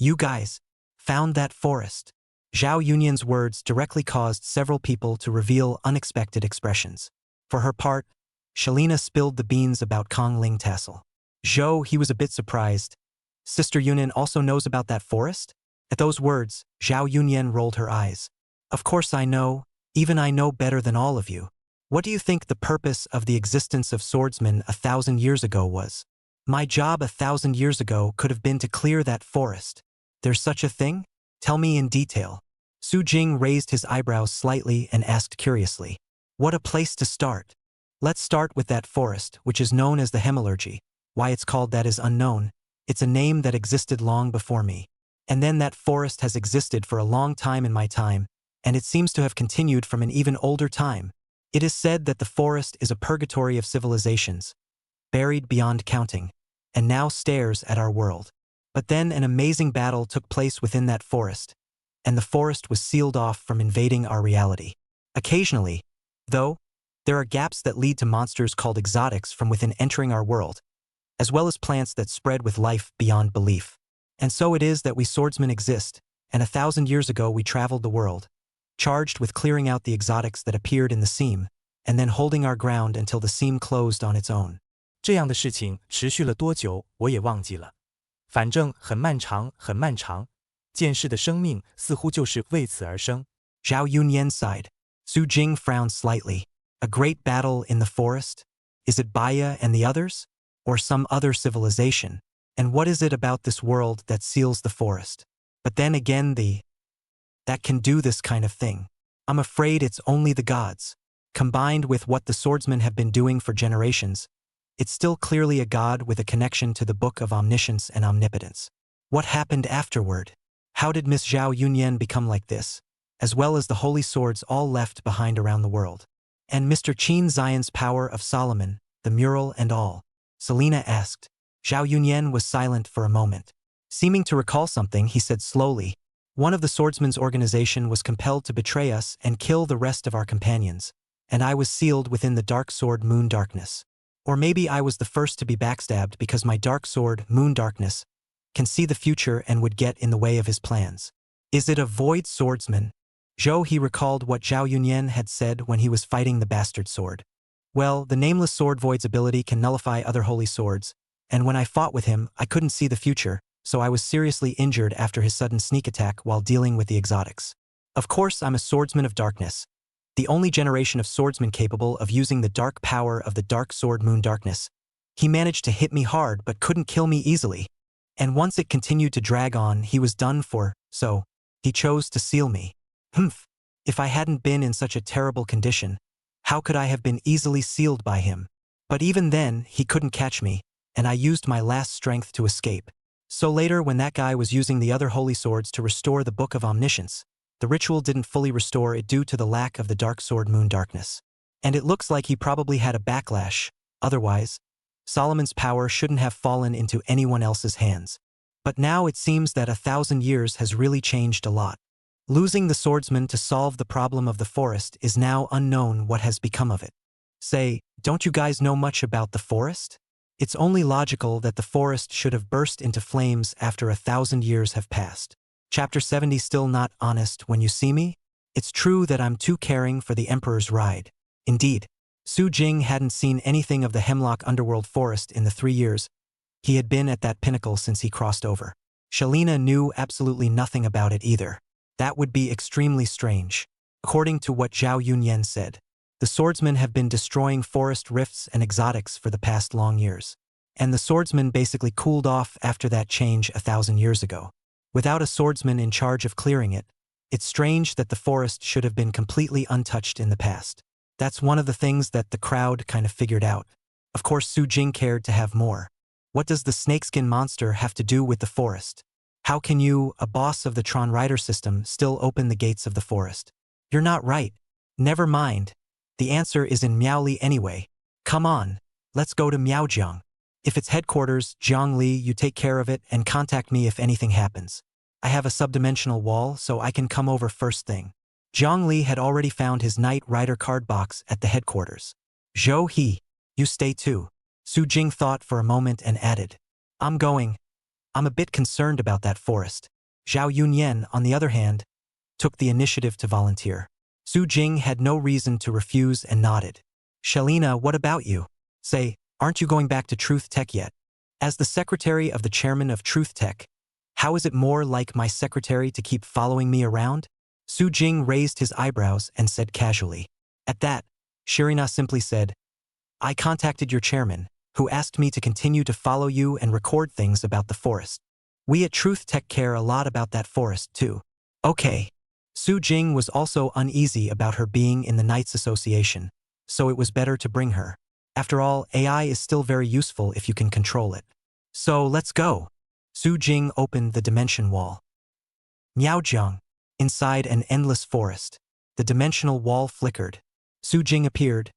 You guys found that forest. Zhao Yunyan's words directly caused several people to reveal unexpected expressions. For her part, Shalina spilled the beans about Kong Ling Tassel. Zhou, he was a bit surprised. Sister Yunyan also knows about that forest? At those words, Zhao Yunyan rolled her eyes. Of course I know, even I know better than all of you. What do you think the purpose of the existence of swordsmen 1,000 years ago was? My job 1,000 years ago could have been to clear that forest. There's such a thing? Tell me in detail. Su Jing raised his eyebrows slightly and asked curiously. What a place to start. Let's start with that forest, which is known as the Hemalurgy. Why it's called that is unknown. It's a name that existed long before me. And then that forest has existed for a long time in my time, and it seems to have continued from an even older time. It is said that the forest is a purgatory of civilizations, buried beyond counting, and now stares at our world. But then an amazing battle took place within that forest, and the forest was sealed off from invading our reality. Occasionally, though, there are gaps that lead to monsters called exotics from within entering our world, as well as plants that spread with life beyond belief. And so it is that we swordsmen exist, and 1,000 years ago we traveled the world, charged with clearing out the exotics that appeared in the seam, and then holding our ground until the seam closed on its own. 这样的事情持续了多久，我也忘记了。反正很漫长，很漫长。剑士的生命似乎就是为此而生。Zhao Yunyan sighed. Su Jing frowned slightly. A great battle in the forest? Is it Baya and the others? Or some other civilization? And what is it about this world that seals the forest? But then again that can do this kind of thing. I'm afraid it's only the gods. Combined with what the swordsmen have been doing for generations, it's still clearly a god with a connection to the Book of Omniscience and Omnipotence. What happened afterward? How did Miss Zhao Yunyan become like this? As well as the holy swords all left behind around the world. And Mr. Qin Zion's power of Solomon, the mural and all. Selena asked. Zhao Yunyan was silent for a moment. Seeming to recall something, he said slowly, one of the swordsmen's organization was compelled to betray us and kill the rest of our companions, and I was sealed within the dark sword Moon Darkness. Or maybe I was the first to be backstabbed because my dark sword, Moon Darkness, can see the future and would get in the way of his plans. Is it a void swordsman? Zhou, he recalled what Zhao Yunyan had said when he was fighting the bastard sword. Well, the nameless sword void's ability can nullify other holy swords, and when I fought with him, I couldn't see the future, so I was seriously injured after his sudden sneak attack while dealing with the exotics. Of course, I'm a swordsman of darkness, the only generation of swordsmen capable of using the dark power of the dark sword Moon Darkness. He managed to hit me hard but couldn't kill me easily. And once it continued to drag on, he was done for, so he chose to seal me. Humph. If I hadn't been in such a terrible condition, how could I have been easily sealed by him? But even then, he couldn't catch me, and I used my last strength to escape. So later, when that guy was using the other holy swords to restore the Book of Omniscience, the ritual didn't fully restore it due to the lack of the dark sword Moon Darkness. And it looks like he probably had a backlash. Otherwise, Solomon's power shouldn't have fallen into anyone else's hands. But now it seems that 1,000 years has really changed a lot. Losing the swordsman to solve the problem of the forest is now unknown what has become of it. Say, don't you guys know much about the forest? It's only logical that the forest should have burst into flames after 1,000 years have passed. Chapter 70. Still not honest when you see me? It's true that I'm too caring for the Emperor's ride. Indeed, Su Jing hadn't seen anything of the Hemlock Underworld forest in the 3 years he had been at that pinnacle since he crossed over. Shalina knew absolutely nothing about it either. That would be extremely strange. According to what Zhao Yunyan said, the swordsmen have been destroying forest rifts and exotics for the past long years. And the swordsmen basically cooled off after that change 1,000 years ago. Without a swordsman in charge of clearing it, it's strange that the forest should have been completely untouched in the past. That's one of the things that the crowd kind of figured out. Of course, Su Jing cared to have more. What does the snakeskin monster have to do with the forest? How can you, a boss of the Tron Rider system, still open the gates of the forest? You're not right. Never mind. The answer is in Miaoli anyway. Come on, let's go to Miaojiang. If it's headquarters, Jiangli, you take care of it and contact me if anything happens. I have a subdimensional wall, so I can come over first thing. Zhang Li had already found his Knight Rider card box at the headquarters. Zhou He, you stay too. Su Jing thought for a moment and added, I'm going. I'm a bit concerned about that forest. Zhao Yunyan, on the other hand, took the initiative to volunteer. Su Jing had no reason to refuse and nodded. Shelina, what about you? Say, aren't you going back to Truth Tech yet? As the secretary of the chairman of Truth Tech, how is it more like my secretary to keep following me around? Su Jing raised his eyebrows and said casually. At that, Shirina simply said, I contacted your chairman, who asked me to continue to follow you and record things about the forest. We at Truth Tech care a lot about that forest too. Okay. Su Jing was also uneasy about her being in the Knights Association, so it was better to bring her. After all, AI is still very useful if you can control it. So let's go. Su Jing opened the dimension wall. Miaojiang. Inside an endless forest, the dimensional wall flickered. Su Jing appeared,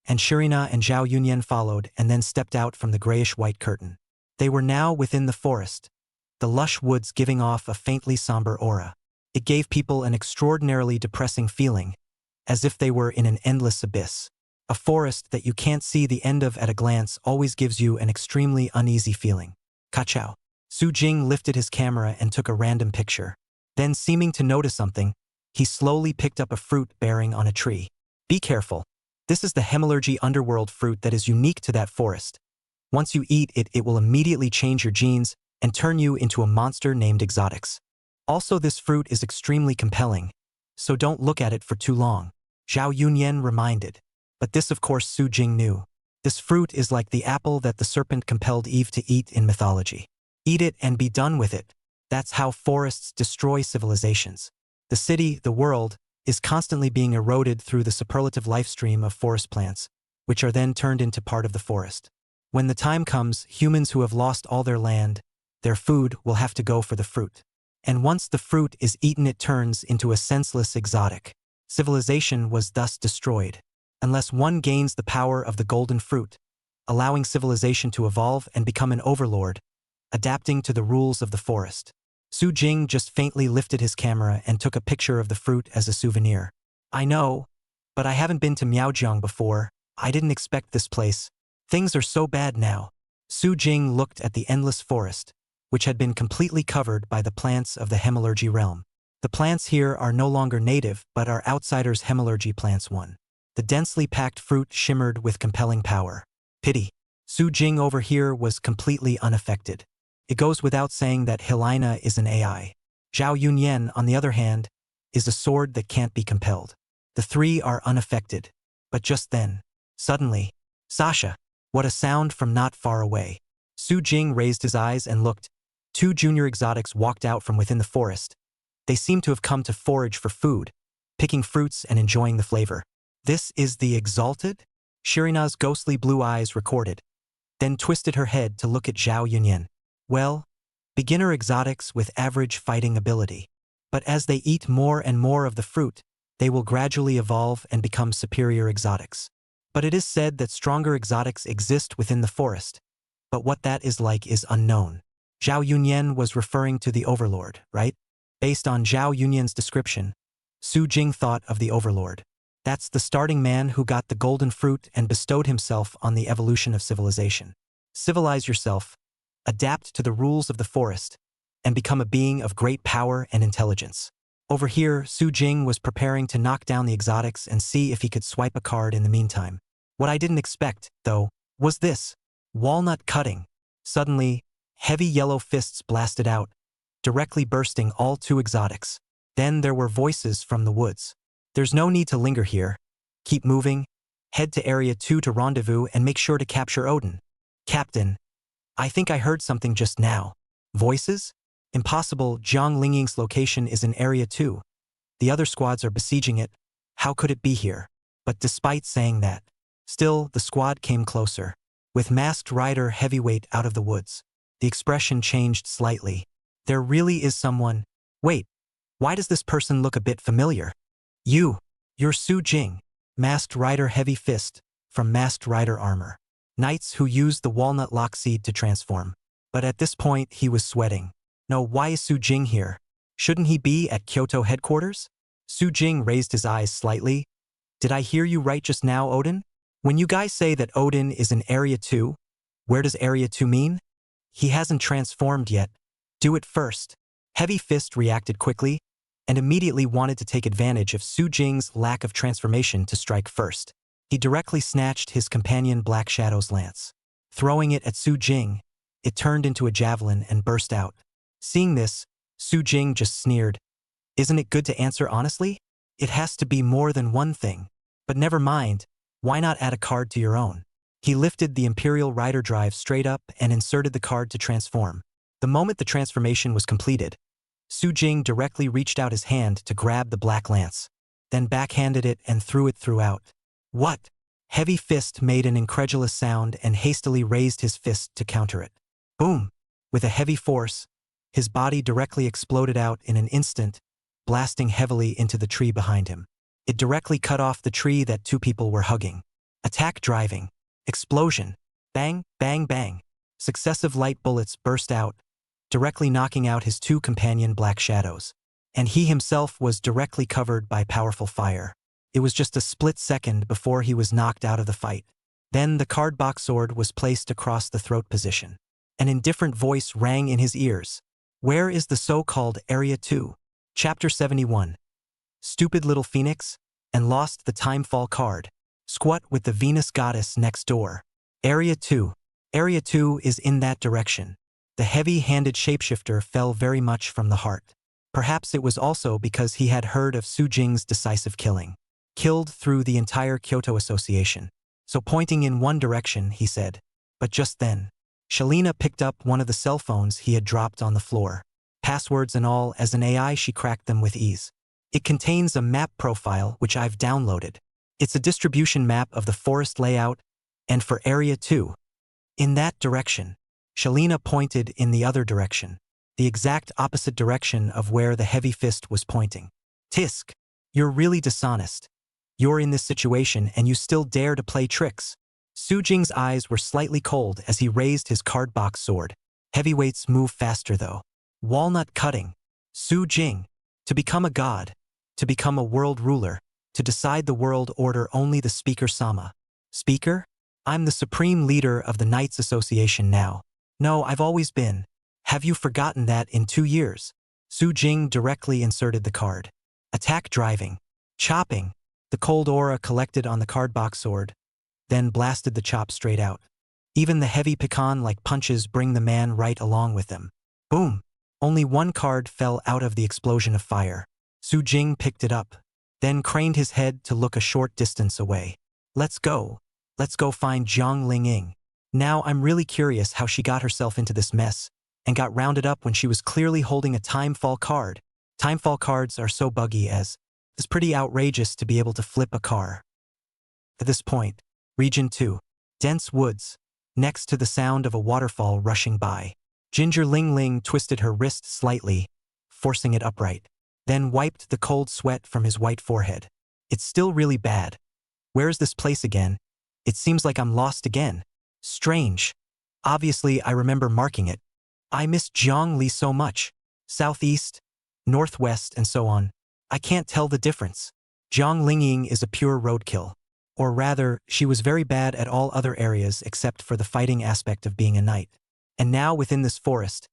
and Shirina and Zhao Yunyan followed and then stepped out from the grayish-white curtain. They were now within the forest, the lush woods giving off a faintly somber aura. It gave people an extraordinarily depressing feeling, as if they were in an endless abyss. A forest that you can't see the end of at a glance always gives you an extremely uneasy feeling. Kachao. Su Jing lifted his camera and took a random picture. Then, seeming to notice something, he slowly picked up a fruit bearing on a tree. Be careful. This is the hemalurgy underworld fruit that is unique to that forest. Once you eat it, it will immediately change your genes and turn you into a monster named Exotics. Also, this fruit is extremely compelling, so don't look at it for too long. Zhao Yunyan reminded. But this, of course, Su Jing knew. This fruit is like the apple that the serpent compelled Eve to eat in mythology. Eat it and be done with it. That's how forests destroy civilizations. The city, the world, is constantly being eroded through the superlative life stream of forest plants, which are then turned into part of the forest. When the time comes, humans who have lost all their land, their food, will have to go for the fruit. And once the fruit is eaten, it turns into a senseless exotic. Civilization was thus destroyed, unless one gains the power of the golden fruit, allowing civilization to evolve and become an overlord, adapting to the rules of the forest. Su Jing just faintly lifted his camera and took a picture of the fruit as a souvenir. I know, but I haven't been to Miaojiang before. I didn't expect this place. Things are so bad now. Su Jing looked at the endless forest, which had been completely covered by the plants of the hemalurgy realm. The plants here are no longer native, but are outsiders' hemalurgy plants. The densely packed fruit shimmered with compelling power. Pity. Su Jing over here was completely unaffected. It goes without saying that Helena is an AI. Zhao Yunyan, on the other hand, is a sword that can't be compelled. The three are unaffected. But just then, suddenly, Sasha! What a sound from not far away. Su Jing raised his eyes and looked. Two junior exotics walked out from within the forest. They seemed to have come to forage for food, picking fruits and enjoying the flavor. This is the Exalted? Shirina's ghostly blue eyes recorded, then twisted her head to look at Zhao Yunyan. Well, beginner exotics with average fighting ability. But as they eat more and more of the fruit, they will gradually evolve and become superior exotics. But it is said that stronger exotics exist within the forest. But what that is like is unknown. Zhao Yunyan was referring to the Overlord, right? Based on Zhao Yunyan's description, Su Jing thought of the Overlord. That's the starting man who got the golden fruit and bestowed himself on the evolution of civilization. Civilize yourself, adapt to the rules of the forest, and become a being of great power and intelligence. Over here, Su Jing was preparing to knock down the exotics and see if he could swipe a card in the meantime. What I didn't expect, though, was this. Walnut cutting. Suddenly, heavy yellow fists blasted out, directly bursting all two exotics. Then there were voices from the woods. There's no need to linger here. Keep moving. Head to Area 2 to rendezvous and make sure to capture Odin. Captain, I think I heard something just now. Voices? Impossible. Jiang Lingying's location is in Area 2. The other squads are besieging it. How could it be here? But despite saying that, still the squad came closer. With Masked Rider Heavyweight out of the woods, the expression changed slightly. There really is someone. Wait, why does this person look a bit familiar? You're Su Jing, Masked Rider Heavy Fist, from Masked Rider Armor. Knights who used the walnut lock seed to transform. But at this point he was sweating. No, why is Su Jing here? Shouldn't he be at Kyoto headquarters? Su Jing raised his eyes slightly. Did I hear you right just now, Odin? When you guys say that Odin is in Area 2, where does Area 2 mean? He hasn't transformed yet. Do it first. Heavy Fist reacted quickly and immediately wanted to take advantage of Su Jing's lack of transformation to strike first. He directly snatched his companion Black Shadow's lance. Throwing it at Su Jing, it turned into a javelin and burst out. Seeing this, Su Jing just sneered. Isn't it good to answer honestly? It has to be more than one thing. But never mind, why not add a card to your own? He lifted the Imperial Rider Drive straight up and inserted the card to transform. The moment the transformation was completed, Su Jing directly reached out his hand to grab the black lance, then backhanded it and threw it throughout. What? Heavy Fist made an incredulous sound and hastily raised his fist to counter it. Boom! With a heavy force, his body directly exploded out in an instant, blasting heavily into the tree behind him. It directly cut off the tree that two people were hugging. Attack driving. Explosion. Bang, bang, bang. Successive light bullets burst out, directly knocking out his two companion Black Shadows. And he himself was directly covered by powerful fire. It was just a split second before he was knocked out of the fight. Then the cardbox sword was placed across the throat position. An indifferent voice rang in his ears. Where is the so-called Area 2? Chapter 71. Stupid little phoenix, and lost the Timefall card. Squat with the Venus goddess next door. Area 2. Area 2 is in that direction. The heavy-handed shapeshifter fell very much from the heart. Perhaps it was also because he had heard of Su Jing's decisive killing. Killed through the entire Kyoto Association. So pointing in one direction, he said. But just then, Shalina picked up one of the cell phones he had dropped on the floor. Passwords and all, as an AI she cracked them with ease. It contains a map profile which I've downloaded. It's a distribution map of the forest layout, and for Area 2. In that direction. Shalina pointed in the other direction, the exact opposite direction of where the Heavy Fist was pointing. Tisk, you're really dishonest. You're in this situation and you still dare to play tricks. Su Jing's eyes were slightly cold as he raised his cardbox sword. Heavyweights move faster though. Walnut cutting. Su Jing. To become a god. To become a world ruler. To decide the world order only the Speaker Sama. Speaker? I'm the supreme leader of the Knights Association now. No, I've always been. Have you forgotten that in 2 years? Su Jing directly inserted the card. Attack driving. Chopping. The cold aura collected on the cardbox sword, then blasted the chop straight out. Even the heavy pecan-like punches bring the man right along with them. Boom! Only one card fell out of the explosion of fire. Su Jing picked it up, then craned his head to look a short distance away. Let's go. Let's go find Jiang Lingying. Now I'm really curious how she got herself into this mess, and got rounded up when she was clearly holding a Timefall card. Timefall cards are so buggy as, it's pretty outrageous to be able to flip a car. At this point, Region 2. Dense woods, next to the sound of a waterfall rushing by. Ginger Ling Ling twisted her wrist slightly, forcing it upright, then wiped the cold sweat from his white forehead. It's still really bad. Where's this place again? It seems like I'm lost again. Strange. Obviously, I remember marking it. I miss Jiangli so much. Southeast, northwest, and so on. I can't tell the difference. Jiang Lingying is a pure roadkill. Or rather, she was very bad at all other areas except for the fighting aspect of being a knight. And now within this forest,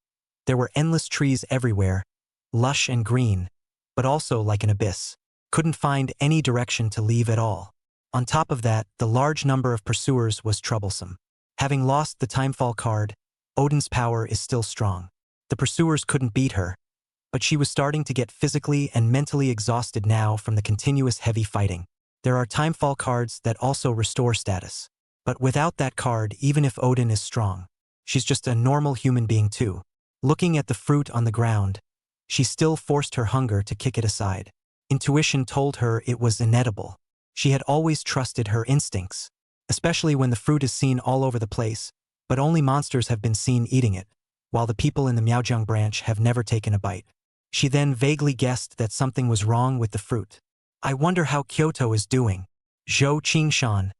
there were endless trees everywhere, lush and green, but also like an abyss. Couldn't find any direction to leave at all. On top of that, the large number of pursuers was troublesome. Having lost the Timefall card, Odin's power is still strong. The pursuers couldn't beat her, but she was starting to get physically and mentally exhausted now from the continuous heavy fighting. There are Timefall cards that also restore status. But without that card, even if Odin is strong, she's just a normal human being too. Looking at the fruit on the ground, she still forced her hunger to kick it aside. Intuition told her it was inedible. She had always trusted her instincts, especially when the fruit is seen all over the place, but only monsters have been seen eating it, while the people in the Miaojiang branch have never taken a bite. She then vaguely guessed that something was wrong with the fruit. I wonder how Kyoto is doing. Zhou Qingshan.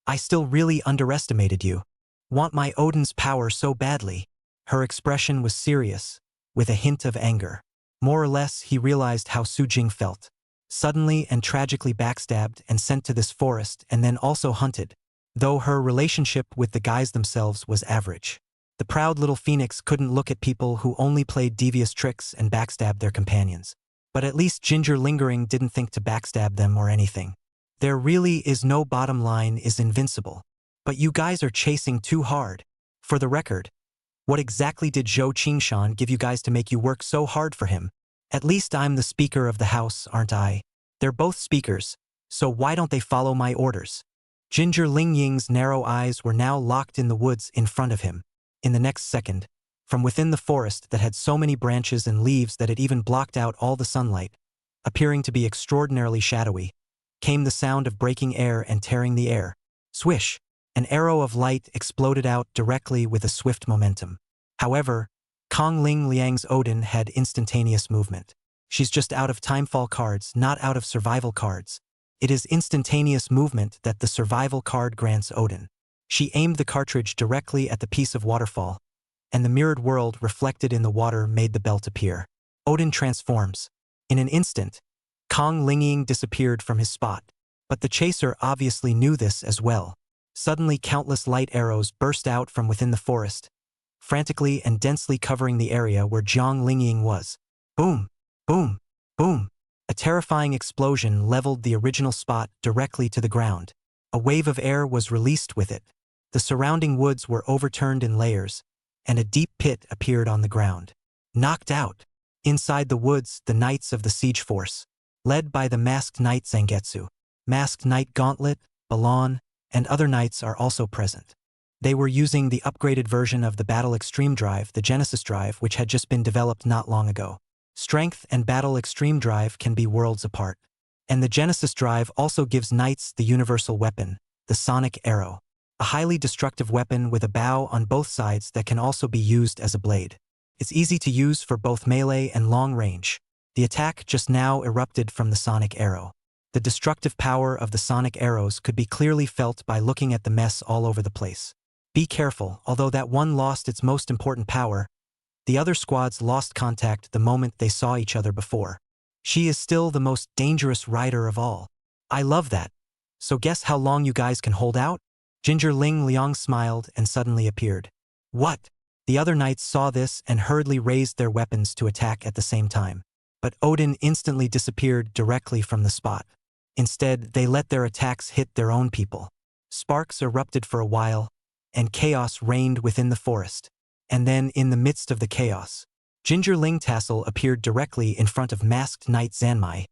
I still really underestimated you. Want my Odin's power so badly. Her expression was serious, with a hint of anger. More or less, he realized how Su Jing felt. suddenly and tragically backstabbed and sent to this forest and then also hunted, though her relationship with the guys themselves was average. The proud little phoenix couldn't look at people who only played devious tricks and backstabbed their companions. But at least Ginger Lingering didn't think to backstab them or anything. There really is no bottom line is invincible. But you guys are chasing too hard. For the record, what exactly did Zhou Qingshan give you guys to make you work so hard for him? At least I'm the speaker of the house, aren't I? They're both speakers, so why don't they follow my orders? Ginger Lingying's narrow eyes were now locked in the woods in front of him. In the next second, from within the forest that had so many branches and leaves that it even blocked out all the sunlight, appearing to be extraordinarily shadowy, came the sound of breaking air and tearing the air. Swish! An arrow of light exploded out directly with a swift momentum. However, Kong Ling Liang's Odin had instantaneous movement. She's just out of timefall cards, not out of survival cards. It is instantaneous movement that the survival card grants Odin. She aimed the cartridge directly at the piece of waterfall, and the mirrored world reflected in the water made the belt appear. Odin transforms. In an instant, Kong Lingying disappeared from his spot, but the chaser obviously knew this as well. Suddenly countless light arrows burst out from within the forest, frantically and densely covering the area where Jiang Lingying was. Boom! Boom! Boom! A terrifying explosion leveled the original spot directly to the ground. A wave of air was released with it. The surrounding woods were overturned in layers, and a deep pit appeared on the ground. Knocked out. Inside the woods, the knights of the siege force, led by the masked knight Zangetsu, masked knight Gauntlet, Balon, and other knights are also present. They were using the upgraded version of the Battle Extreme Drive, the Genesis Drive, which had just been developed not long ago. Strength and Battle Extreme Drive can be worlds apart. And the Genesis Drive also gives knights the universal weapon, the Sonic Arrow, a highly destructive weapon with a bow on both sides that can also be used as a blade. It's easy to use for both melee and long range. The attack just now erupted from the Sonic Arrow. The destructive power of the Sonic Arrows could be clearly felt by looking at the mess all over the place. Be careful, although that one lost its most important power, the other squads lost contact the moment they saw each other before. She is still the most dangerous rider of all. I love that. So guess how long you guys can hold out? Ginger Ling Liang smiled and suddenly appeared. What? The other knights saw this and hurriedly raised their weapons to attack at the same time. But Odin instantly disappeared directly from the spot. Instead, they let their attacks hit their own people. Sparks erupted for a while, and chaos reigned within the forest. And then, in the midst of the chaos, Ginger Ling Tassel appeared directly in front of masked knight Zanmai,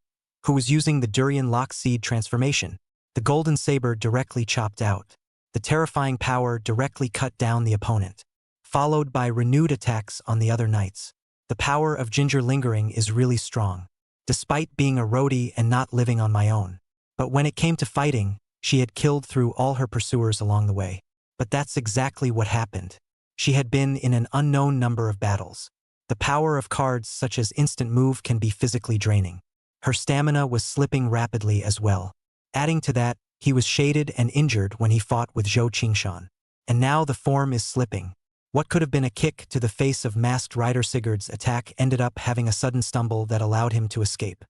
who was using the Durian Lock Seed transformation. The golden saber directly chopped out. The terrifying power directly cut down the opponent, followed by renewed attacks on the other knights. The power of Ginger Lingering is really strong, despite being a roadie and not living on my own. But when it came to fighting, she had killed through all her pursuers along the way. But that's exactly what happened. She had been in an unknown number of battles. The power of cards such as instant move can be physically draining. Her stamina was slipping rapidly as well. Adding to that, he was shaded and injured when he fought with Zhou Qingshan. And now the form is slipping. What could have been a kick to the face of masked rider Sigurd's attack ended up having a sudden stumble that allowed him to escape.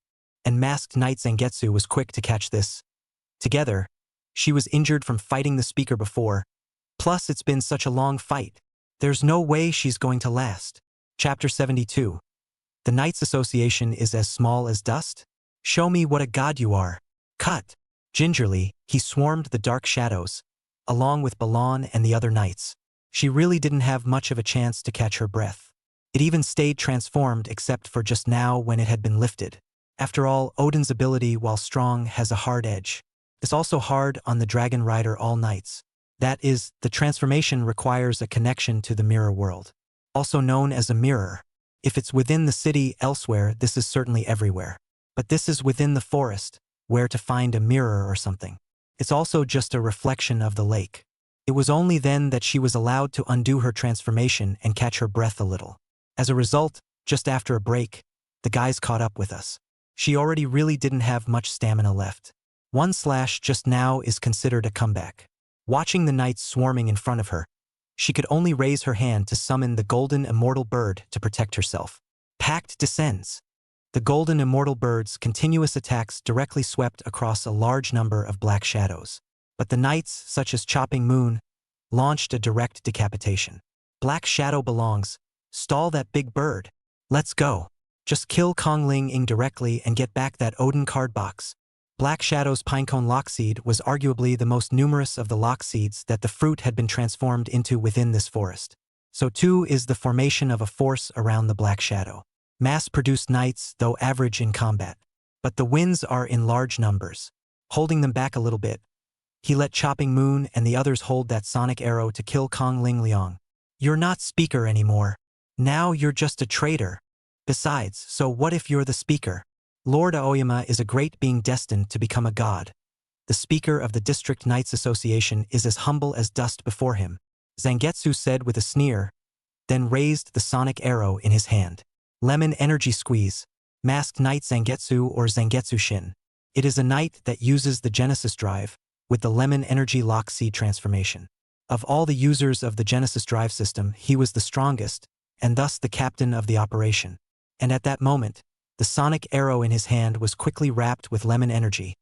And masked knight Zangetsu was quick to catch this. Together, she was injured from fighting the speaker before. Plus, it's been such a long fight. There's no way she's going to last. Chapter 72. The Knights Association is as small as dust? Show me what a god you are. Cut. Gingerly, he swarmed the dark shadows, along with Balon and the other knights. She really didn't have much of a chance to catch her breath. It even stayed transformed except for just now when it had been lifted. After all, Odin's ability, while strong, has a hard edge. It's also hard on the Dragon Rider All Knights. That is, the transformation requires a connection to the mirror world, also known as a mirror. If it's within the city elsewhere, this is certainly everywhere. But this is within the forest, where to find a mirror or something. It's also just a reflection of the lake. It was only then that she was allowed to undo her transformation and catch her breath a little. As a result, just after a break, the guys caught up with us. She already really didn't have much stamina left. 1/ just now is considered a comeback. Watching the knights swarming in front of her, she could only raise her hand to summon the golden immortal bird to protect herself. Pact descends. The golden immortal bird's continuous attacks directly swept across a large number of black shadows. But the knights, such as Chopping Moon, launched a direct decapitation. Black Shadow belongs. Stall that big bird. Let's go. Just kill Kong Ling Ying directly and get back that Odin card box. Black Shadow's pinecone lockseed was arguably the most numerous of the lockseeds that the fruit had been transformed into within this forest. So too is the formation of a force around the Black Shadow. Mass-produced knights, though average in combat. But the winds are in large numbers. Holding them back a little bit, he let Chopping Moon and the others hold that sonic arrow to kill Kong Ling Liang. You're not speaker anymore. Now you're just a traitor. Besides, so what if you're the speaker? Lord Aoyama is a great being destined to become a god. The speaker of the District Knights Association is as humble as dust before him, Zangetsu said with a sneer, then raised the sonic arrow in his hand. Lemon Energy Squeeze. Masked Knight Zangetsu or Zangetsu Shin. It is a knight that uses the Genesis Drive with the Lemon Energy Lock Seed transformation. Of all the users of the Genesis Drive system, he was the strongest, and thus the captain of the operation. And at that moment, the sonic arrow in his hand was quickly wrapped with lemon energy,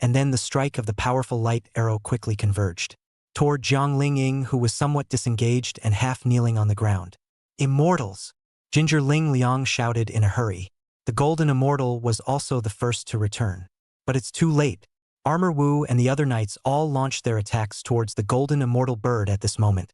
and then the strike of the powerful light arrow quickly converged toward Jiang Ling Ying, who was somewhat disengaged and half kneeling on the ground. Immortals! Ginger Ling Liang shouted in a hurry. The golden immortal was also the first to return. But it's too late. Armor Wu and the other knights all launched their attacks towards the golden immortal bird at this moment,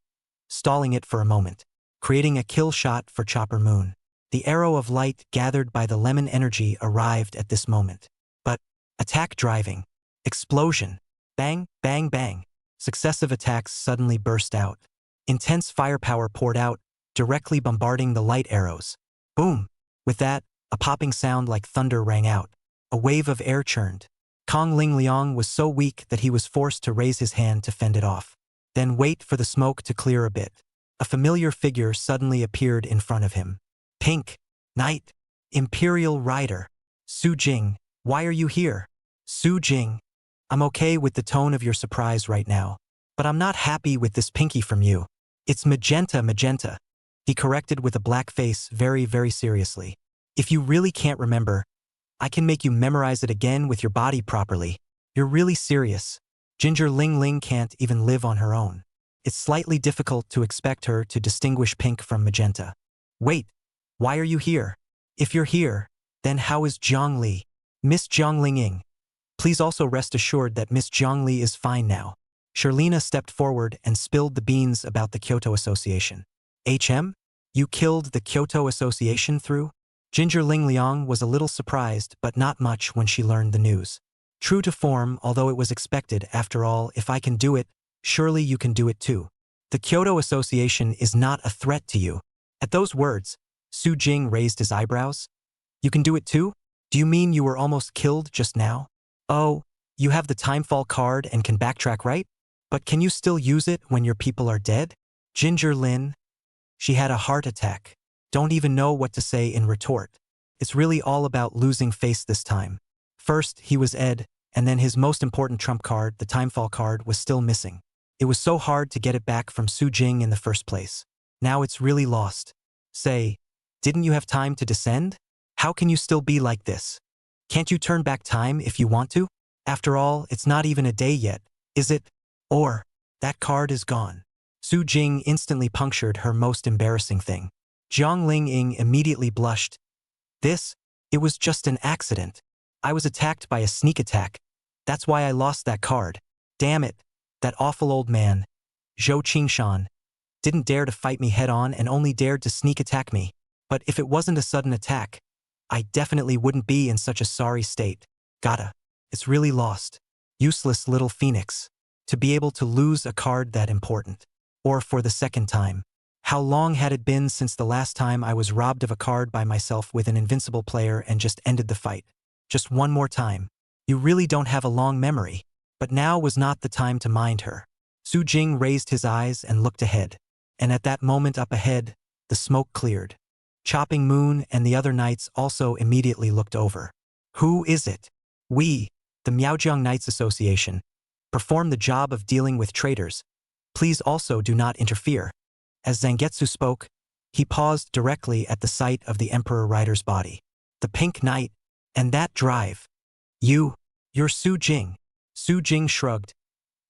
stalling it for a moment, creating a kill shot for Chopper Moon. The arrow of light gathered by the lemon energy arrived at this moment. But, attack driving, explosion, bang, bang, bang. Successive attacks suddenly burst out. Intense firepower poured out, directly bombarding the light arrows. Boom! With that, a popping sound like thunder rang out. A wave of air churned. Kong Ling Liang was so weak that he was forced to raise his hand to fend it off. Then wait for the smoke to clear a bit. A familiar figure suddenly appeared in front of him. Pink, Knight, Imperial Rider. Su Jing, why are you here? Su Jing, I'm okay with the tone of your surprise right now, but I'm not happy with this pinky from you. It's magenta, magenta. He corrected with a black face very, very seriously. If you really can't remember, I can make you memorize it again with your body properly. You're really serious. Ginger Ling Ling can't even live on her own. It's slightly difficult to expect her to distinguish pink from magenta. Wait, why are you here? If you're here, then how is Zhang Li? Miss Zhang Lingying. Please also rest assured that Miss Zhang Li is fine now. Sherlina stepped forward and spilled the beans about the Kyoto Association. HM? You killed the Kyoto Association through? Ginger Ling Liang was a little surprised, but not much when she learned the news. True to form, although it was expected, after all, if I can do it, surely you can do it too. The Kyoto Association is not a threat to you. At those words, Su Jing raised his eyebrows. You can do it too? Do you mean you were almost killed just now? Oh, you have the Timefall card and can backtrack, right? But can you still use it when your people are dead? Ginger Lin. She had a heart attack. Don't even know what to say in retort. It's really all about losing face this time. First, he was Ed, and then his most important trump card, the Timefall card, was still missing. It was so hard to get it back from Su Jing in the first place. Now it's really lost. Say, didn't you have time to descend? How can you still be like this? Can't you turn back time if you want to? After all, it's not even a day yet, is it? Or, that card is gone. Su Jing instantly punctured her most embarrassing thing. Jiang Ling Ying immediately blushed. It was just an accident. I was attacked by a sneak attack. That's why I lost that card. Damn it, that awful old man, Zhou Qingshan, didn't dare to fight me head-on and only dared to sneak attack me. But if it wasn't a sudden attack, I definitely wouldn't be in such a sorry state. It's really lost. Useless little phoenix. To be able to lose a card that important. Or for the second time. How long had it been since the last time I was robbed of a card by myself with an invincible player and just ended the fight? Just one more time. You really don't have a long memory. But now was not the time to mind her. Su Jing raised his eyes and looked ahead. And at that moment up ahead, the smoke cleared. Chopping Moon and the other knights also immediately looked over. Who is it? We, the Miaojiang Knights Association, perform the job of dealing with traitors. Please also do not interfere. As Zangetsu spoke, he paused directly at the sight of the Emperor Rider's body. the pink knight, and that drive. You're Su Jing. Su Jing shrugged.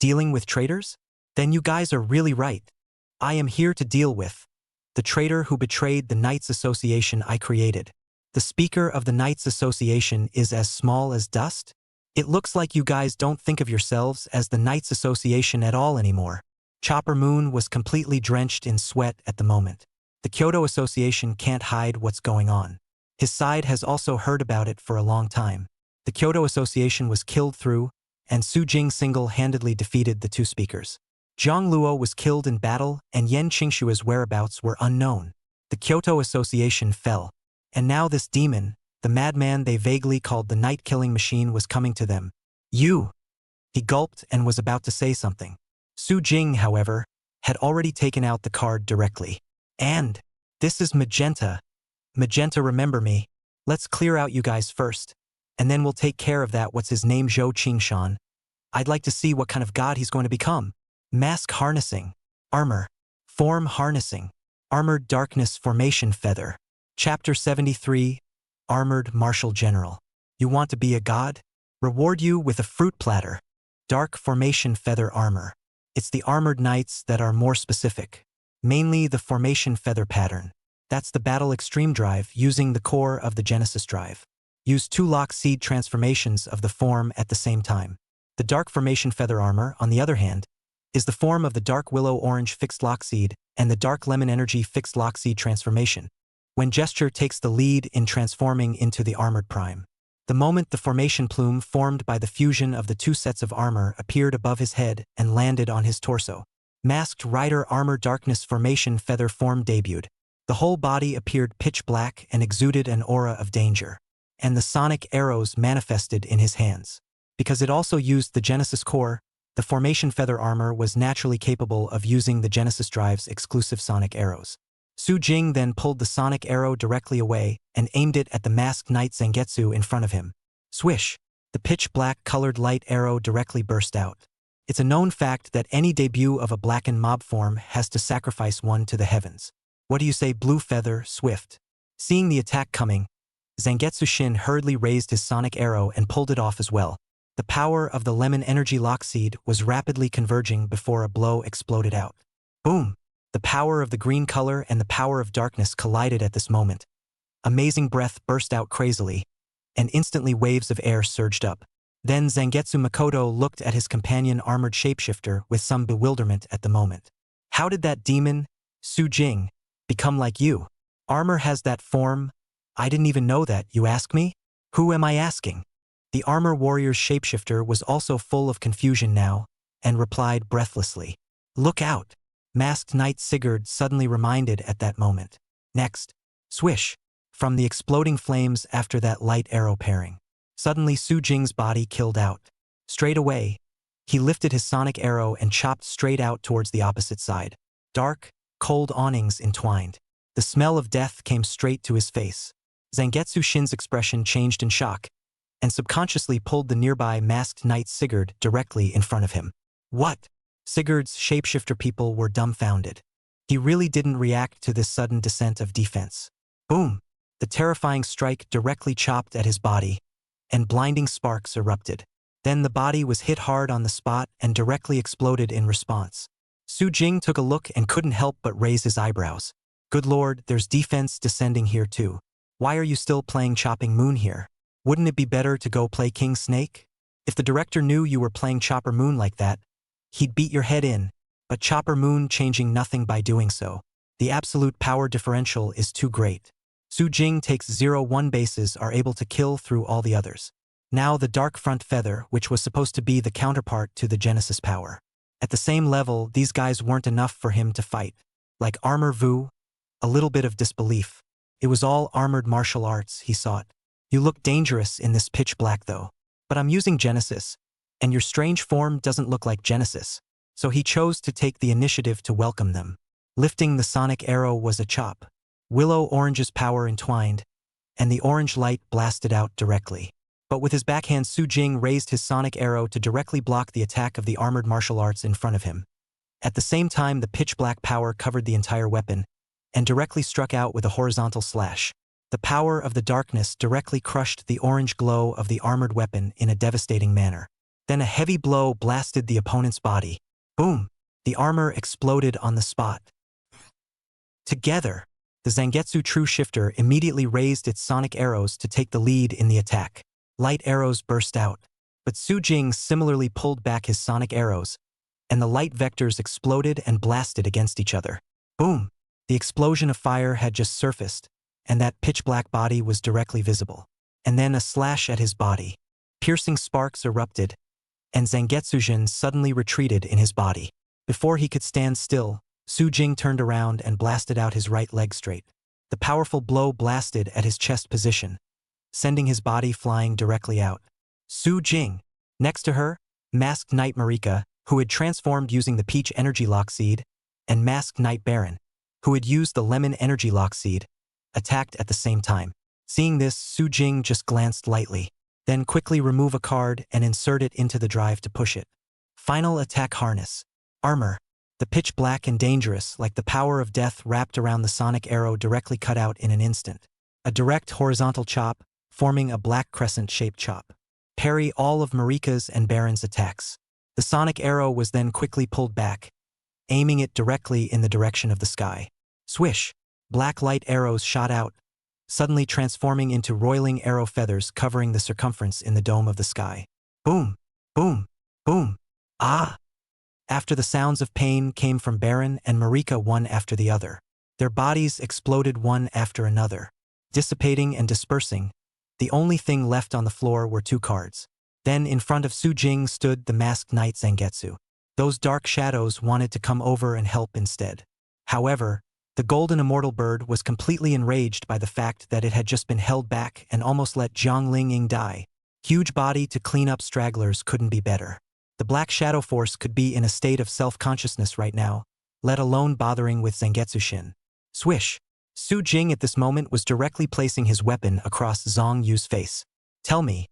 Dealing with traitors? Then you guys are really right. I am here to deal with the traitor who betrayed the Knights Association I created. The speaker of the Knights Association is as small as dust? It looks like you guys don't think of yourselves as the Knights Association at all anymore. Chopper Moon was completely drenched in sweat at the moment. The Kyoto Association can't hide what's going on. His side has also heard about it for a long time. The Kyoto Association was killed through, and Su Jing single-handedly defeated the two speakers. Zhang Luo was killed in battle, and Yen Qingshua's whereabouts were unknown. The Kyoto Association fell. And now this demon, the madman they vaguely called the night-killing machine, was coming to them. You! He gulped and was about to say something. Su Jing, however, had already taken out the card directly. And this is Magenta. Magenta, remember me. Let's clear out you guys first, and then we'll take care of that what's his name Zhou Qingshan. I'd like to see what kind of god he's going to become. Mask harnessing. Armor. Form harnessing. Armored darkness formation feather. Chapter 73. Armored Martial General. You want to be a god? Reward you with a fruit platter. Dark formation feather armor. It's the armored knights that are more specific. Mainly the formation feather pattern. That's the battle extreme drive using the core of the Genesis drive. Use 2 lock seed transformations of the form at the same time. The dark formation feather armor, on the other hand, is the form of the dark willow orange fixed lock seed and the dark lemon energy fixed lock seed transformation, when gesture takes the lead in transforming into the armored prime. The moment the formation plume formed by the fusion of the 2 sets of armor appeared above his head and landed on his torso, Masked Rider Armor Darkness Formation Feather form debuted. The whole body appeared pitch black and exuded an aura of danger. And the sonic arrows manifested in his hands. Because it also used the Genesis core, the formation feather armor was naturally capable of using the Genesis drive's exclusive sonic arrows. Su Jing then pulled the sonic arrow directly away and aimed it at the masked knight Zangetsu in front of him. Swish! The pitch black colored light arrow directly burst out. It's a known fact that any debut of a blackened mob form has to sacrifice one to the heavens. What do you say, Blue Feather, Swift? Seeing the attack coming, Zangetsu Shin hurriedly raised his sonic arrow and pulled it off as well. The power of the lemon energy lock seed was rapidly converging before a blow exploded out. Boom! The power of the green color and the power of darkness collided at this moment. Amazing breath burst out crazily, and instantly waves of air surged up. Then Zangetsu Makoto looked at his companion armored shapeshifter with some bewilderment at the moment. How did that demon, Su Jing, become like you? Armor has that form? I didn't even know that, you ask me? Who am I asking? The armor warrior's shapeshifter was also full of confusion now, and replied breathlessly. Look out! Masked Knight Sigurd suddenly reminded at that moment. Next, swish! From the exploding flames after that light arrow pairing. Suddenly Su Jing's body killed out. Straight away, he lifted his sonic arrow and chopped straight out towards the opposite side. Dark, cold awnings entwined. The smell of death came straight to his face. Zangetsu Shin's expression changed in shock, and subconsciously pulled the nearby masked knight Sigurd directly in front of him. What? Sigurd's shapeshifter people were dumbfounded. He really didn't react to this sudden descent of defense. Boom! The terrifying strike directly chopped at his body, and blinding sparks erupted. Then the body was hit hard on the spot and directly exploded in response. Su Jing took a look and couldn't help but raise his eyebrows. Good lord, there's defense descending here too. Why are you still playing Chopping Moon here? Wouldn't it be better to go play King Snake? If the director knew you were playing Chopper Moon like that, he'd beat your head in, but Chopper Moon changing nothing by doing so. The absolute power differential is too great. Su Jing takes 0-1 bases are able to kill through all the others. Now the Dark Front Feather, which was supposed to be the counterpart to the Genesis power. At the same level, these guys weren't enough for him to fight. Like Armor Vu, a little bit of disbelief. It was all armored martial arts, he sought. You look dangerous in this pitch black though. But I'm using Genesis, and your strange form doesn't look like Genesis. So he chose to take the initiative to welcome them. Lifting the sonic arrow was a chop. Willow Orange's power entwined, and the orange light blasted out directly. But with his backhand, Su Jing raised his sonic arrow to directly block the attack of the armored martial arts in front of him. At the same time, the pitch black power covered the entire weapon, and directly struck out with a horizontal slash. The power of the darkness directly crushed the orange glow of the armored weapon in a devastating manner. Then a heavy blow blasted the opponent's body. Boom! The armor exploded on the spot. Together, the Zangetsu True Shifter immediately raised its sonic arrows to take the lead in the attack. Light arrows burst out, but Su Jing similarly pulled back his sonic arrows, and the light vectors exploded and blasted against each other. Boom! The explosion of fire had just surfaced, and that pitch-black body was directly visible. And then a slash at his body. Piercing sparks erupted, and Zangetsu-jin suddenly retreated in his body. Before he could stand still, Su Jing turned around and blasted out his right leg straight. The powerful blow blasted at his chest position, sending his body flying directly out. Su Jing. Next to her, Masked Knight Marika, who had transformed using the Peach Energy Lock Seed, and Masked Knight Baron, who had used the Lemon Energy Lock Seed, attacked at the same time. Seeing this, Su Jing just glanced lightly, then quickly remove a card and insert it into the drive to push it. Final attack harness. Armor. The pitch black and dangerous, like the power of death wrapped around the sonic arrow directly cut out in an instant. A direct horizontal chop, forming a black crescent-shaped chop. Parry all of Marika's and Baron's attacks. The sonic arrow was then quickly pulled back, aiming it directly in the direction of the sky. Swish! Black light arrows shot out, suddenly transforming into roiling arrow feathers covering the circumference in the dome of the sky. Boom! Boom! Boom! Ah! After the sounds of pain came from Baron and Marika one after the other. Their bodies exploded one after another, dissipating and dispersing. The only thing left on the floor were two cards. Then in front of Su Jing stood the Masked Knight Zangetsu. Those dark shadows wanted to come over and help instead. However, the golden immortal bird was completely enraged by the fact that it had just been held back and almost let Jiang Lingying die. Huge body to clean up stragglers couldn't be better. The Black Shadow Force could be in a state of self-consciousness right now, let alone bothering with Zangetsu-shin. Swish! Su Jing at this moment was directly placing his weapon across Zhang Yu's face. Tell me,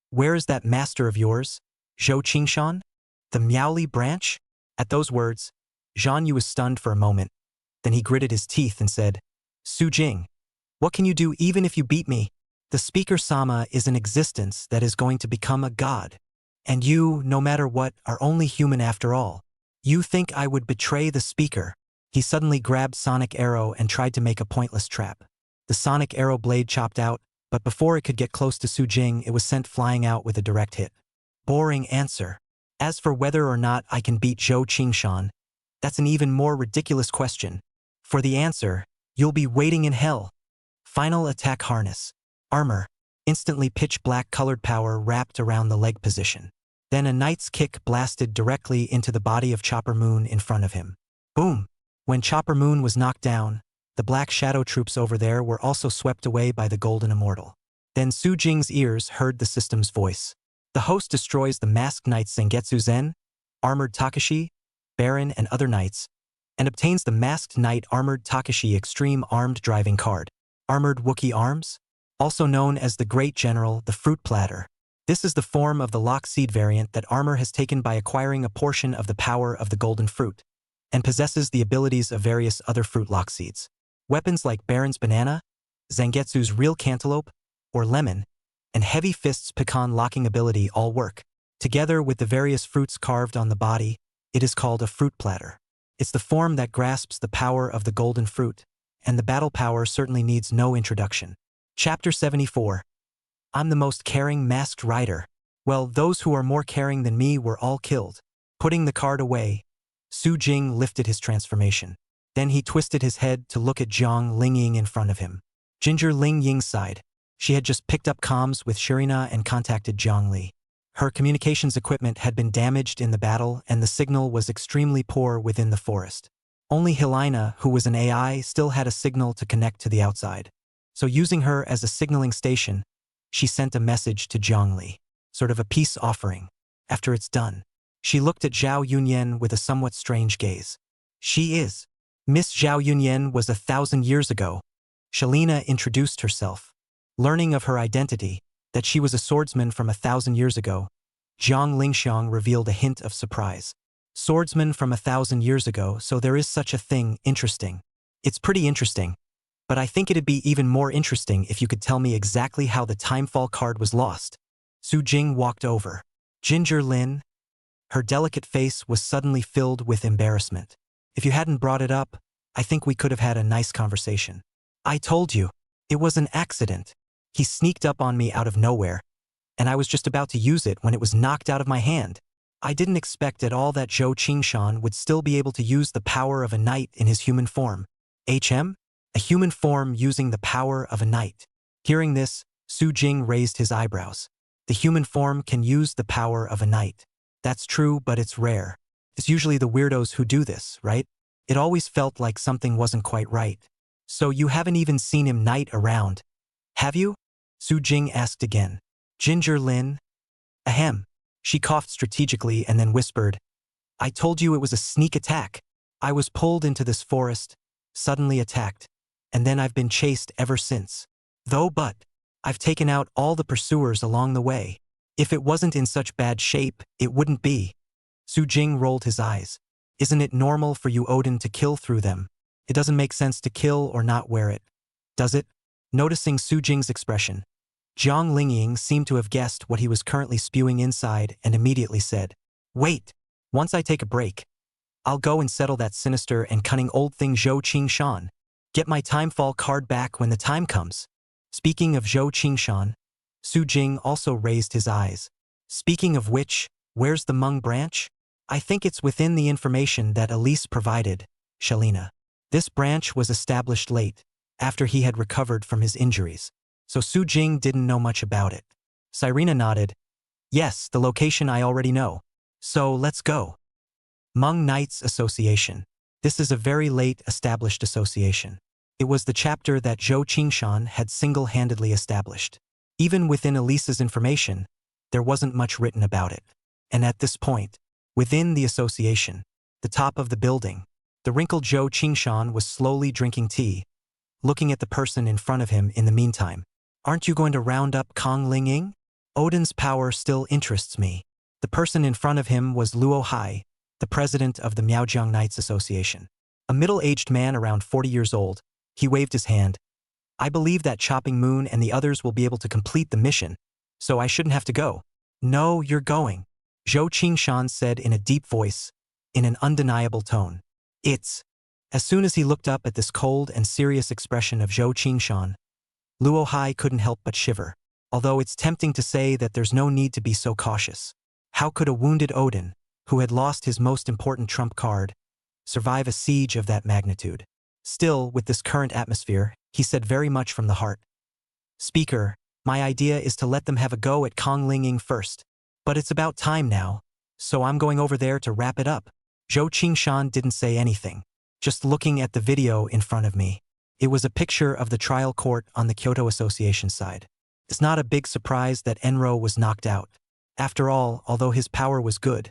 where is that master of yours, Zhou Qingshan? The Miaoli branch? At those words, Zhang Yu was stunned for a moment. Then he gritted his teeth and said, Su Jing, what can you do even if you beat me? The speaker-sama is an existence that is going to become a god. And you, no matter what, are only human after all. You think I would betray the speaker? He suddenly grabbed Sonic Arrow and tried to make a pointless trap. The Sonic Arrow blade chopped out, but before it could get close to Su Jing, it was sent flying out with a direct hit. Boring answer. As for whether or not I can beat Zhou Qingshan, that's an even more ridiculous question. For the answer, you'll be waiting in hell. Final attack harness. Armor. Instantly pitch-black colored power wrapped around the leg position. Then a knight's kick blasted directly into the body of Chopper Moon in front of him. Boom! When Chopper Moon was knocked down, the black shadow troops over there were also swept away by the Golden Immortal. Then Su Jing's ears heard the system's voice. The host destroys the Masked Knights Zangetsu Zen, Armored Takashi, Baron, and other knights, and obtains the Masked Knight Armored Takashi Extreme Armed Driving Card. Armored Wookiee Arms? Also known as the Great General, the Fruit Platter. This is the form of the Lock Seed variant that Armor has taken by acquiring a portion of the power of the Golden Fruit, and possesses the abilities of various other fruit lock seeds. Weapons like Baron's Banana, Zangetsu's Real Cantaloupe, or Lemon, and Heavy Fist's Pecan locking ability all work. Together with the various fruits carved on the body, it is called a fruit platter. It's the form that grasps the power of the golden fruit, and the battle power certainly needs no introduction. Chapter 74. I'm the most caring masked rider. Well, those who are more caring than me were all killed. Putting the card away, Su Jing lifted his transformation. Then he twisted his head to look at Jiang Lingying in front of him. Ginger Lingying sighed. She had just picked up comms with Shirina and contacted Jiang Li. Her communications equipment had been damaged in the battle and the signal was extremely poor within the forest. Only Helena, who was an AI, still had a signal to connect to the outside. So using her as a signaling station, she sent a message to Jiang Li, sort of a peace offering. After it's done, she looked at Zhao Yunyan with a somewhat strange gaze. She is. Miss Zhao Yunyan was 1,000 years ago. Shalina introduced herself. Learning of her identity, that she was a swordsman from 1,000 years ago, Jiang Lingxiang revealed a hint of surprise. Swordsman from 1,000 years ago, so there is such a thing. Interesting. It's pretty interesting. but I think it'd be even more interesting if you could tell me exactly how the timefall card was lost. Su Jing walked over. Ginger Lin. Her delicate face was suddenly filled with embarrassment. If you hadn't brought it up, I think we could have had a nice conversation. I told you. It was an accident. He sneaked up on me out of nowhere, and I was just about to use it when it was knocked out of my hand. I didn't expect at all that Zhou Qingshan would still be able to use the power of a knight in his human form. HM? A human form using the power of a knight. Hearing this, Su Jing raised his eyebrows. The human form can use the power of a knight. That's true, but it's rare. It's usually the weirdos who do this, right? It always felt like something wasn't quite right. So you haven't even seen him knight around, have you? Su Jing asked again. Ginger Lin? Ahem. She coughed strategically and then whispered, I told you it was a sneak attack. I was pulled into this forest, suddenly attacked, and then I've been chased ever since. But I've taken out all the pursuers along the way. If it wasn't in such bad shape, it wouldn't be. Su Jing rolled his eyes. Isn't it normal for you Odin to kill through them? It doesn't make sense to kill or not wear it, does it? Noticing Su Jing's expression, Jiang Lingying seemed to have guessed what he was currently spewing inside and immediately said, Wait, once I take a break, I'll go and settle that sinister and cunning old thing Zhou Qingshan. Get my timefall card back when the time comes. Speaking of Zhou Qingshan, Su Jing also raised his eyes. Speaking of which, where's the Meng branch? I think it's within the information that Elise provided, Shalina. This branch was established late, after he had recovered from his injuries, so Su Jing didn't know much about it. Cyrena nodded. Yes, the location I already know. So let's go. Meng Knights Association. This is a very late established association. It was the chapter that Zhou Qingshan had single-handedly established. Even within Elise's information, there wasn't much written about it. And at this point, within the association, the top of the building, the wrinkled Zhou Qingshan was slowly drinking tea, looking at the person in front of him in the meantime. Aren't you going to round up Kong Lingying? Odin's power still interests me. The person in front of him was Luo Hai, the president of the Miaojiang Knights Association. A middle-aged man around 40 years old, he waved his hand. I believe that Chopping Moon and the others will be able to complete the mission, so I shouldn't have to go. No, you're going, Zhou Qingshan said in a deep voice, in an undeniable tone. It's. As soon as he looked up at this cold and serious expression of Zhou Qingshan, Luo Hai couldn't help but shiver. Although it's tempting to say that there's no need to be so cautious. How could a wounded Odin, who had lost his most important trump card, survive a siege of that magnitude? Still, with this current atmosphere, he said very much from the heart. Speaker, my idea is to let them have a go at Kong Lingying first. But it's about time now, so I'm going over there to wrap it up. Zhou Qingshan didn't say anything, just looking at the video in front of me. It was a picture of the trial court on the Kyoto Association side. It's not a big surprise that Enro was knocked out. After all, although his power was good,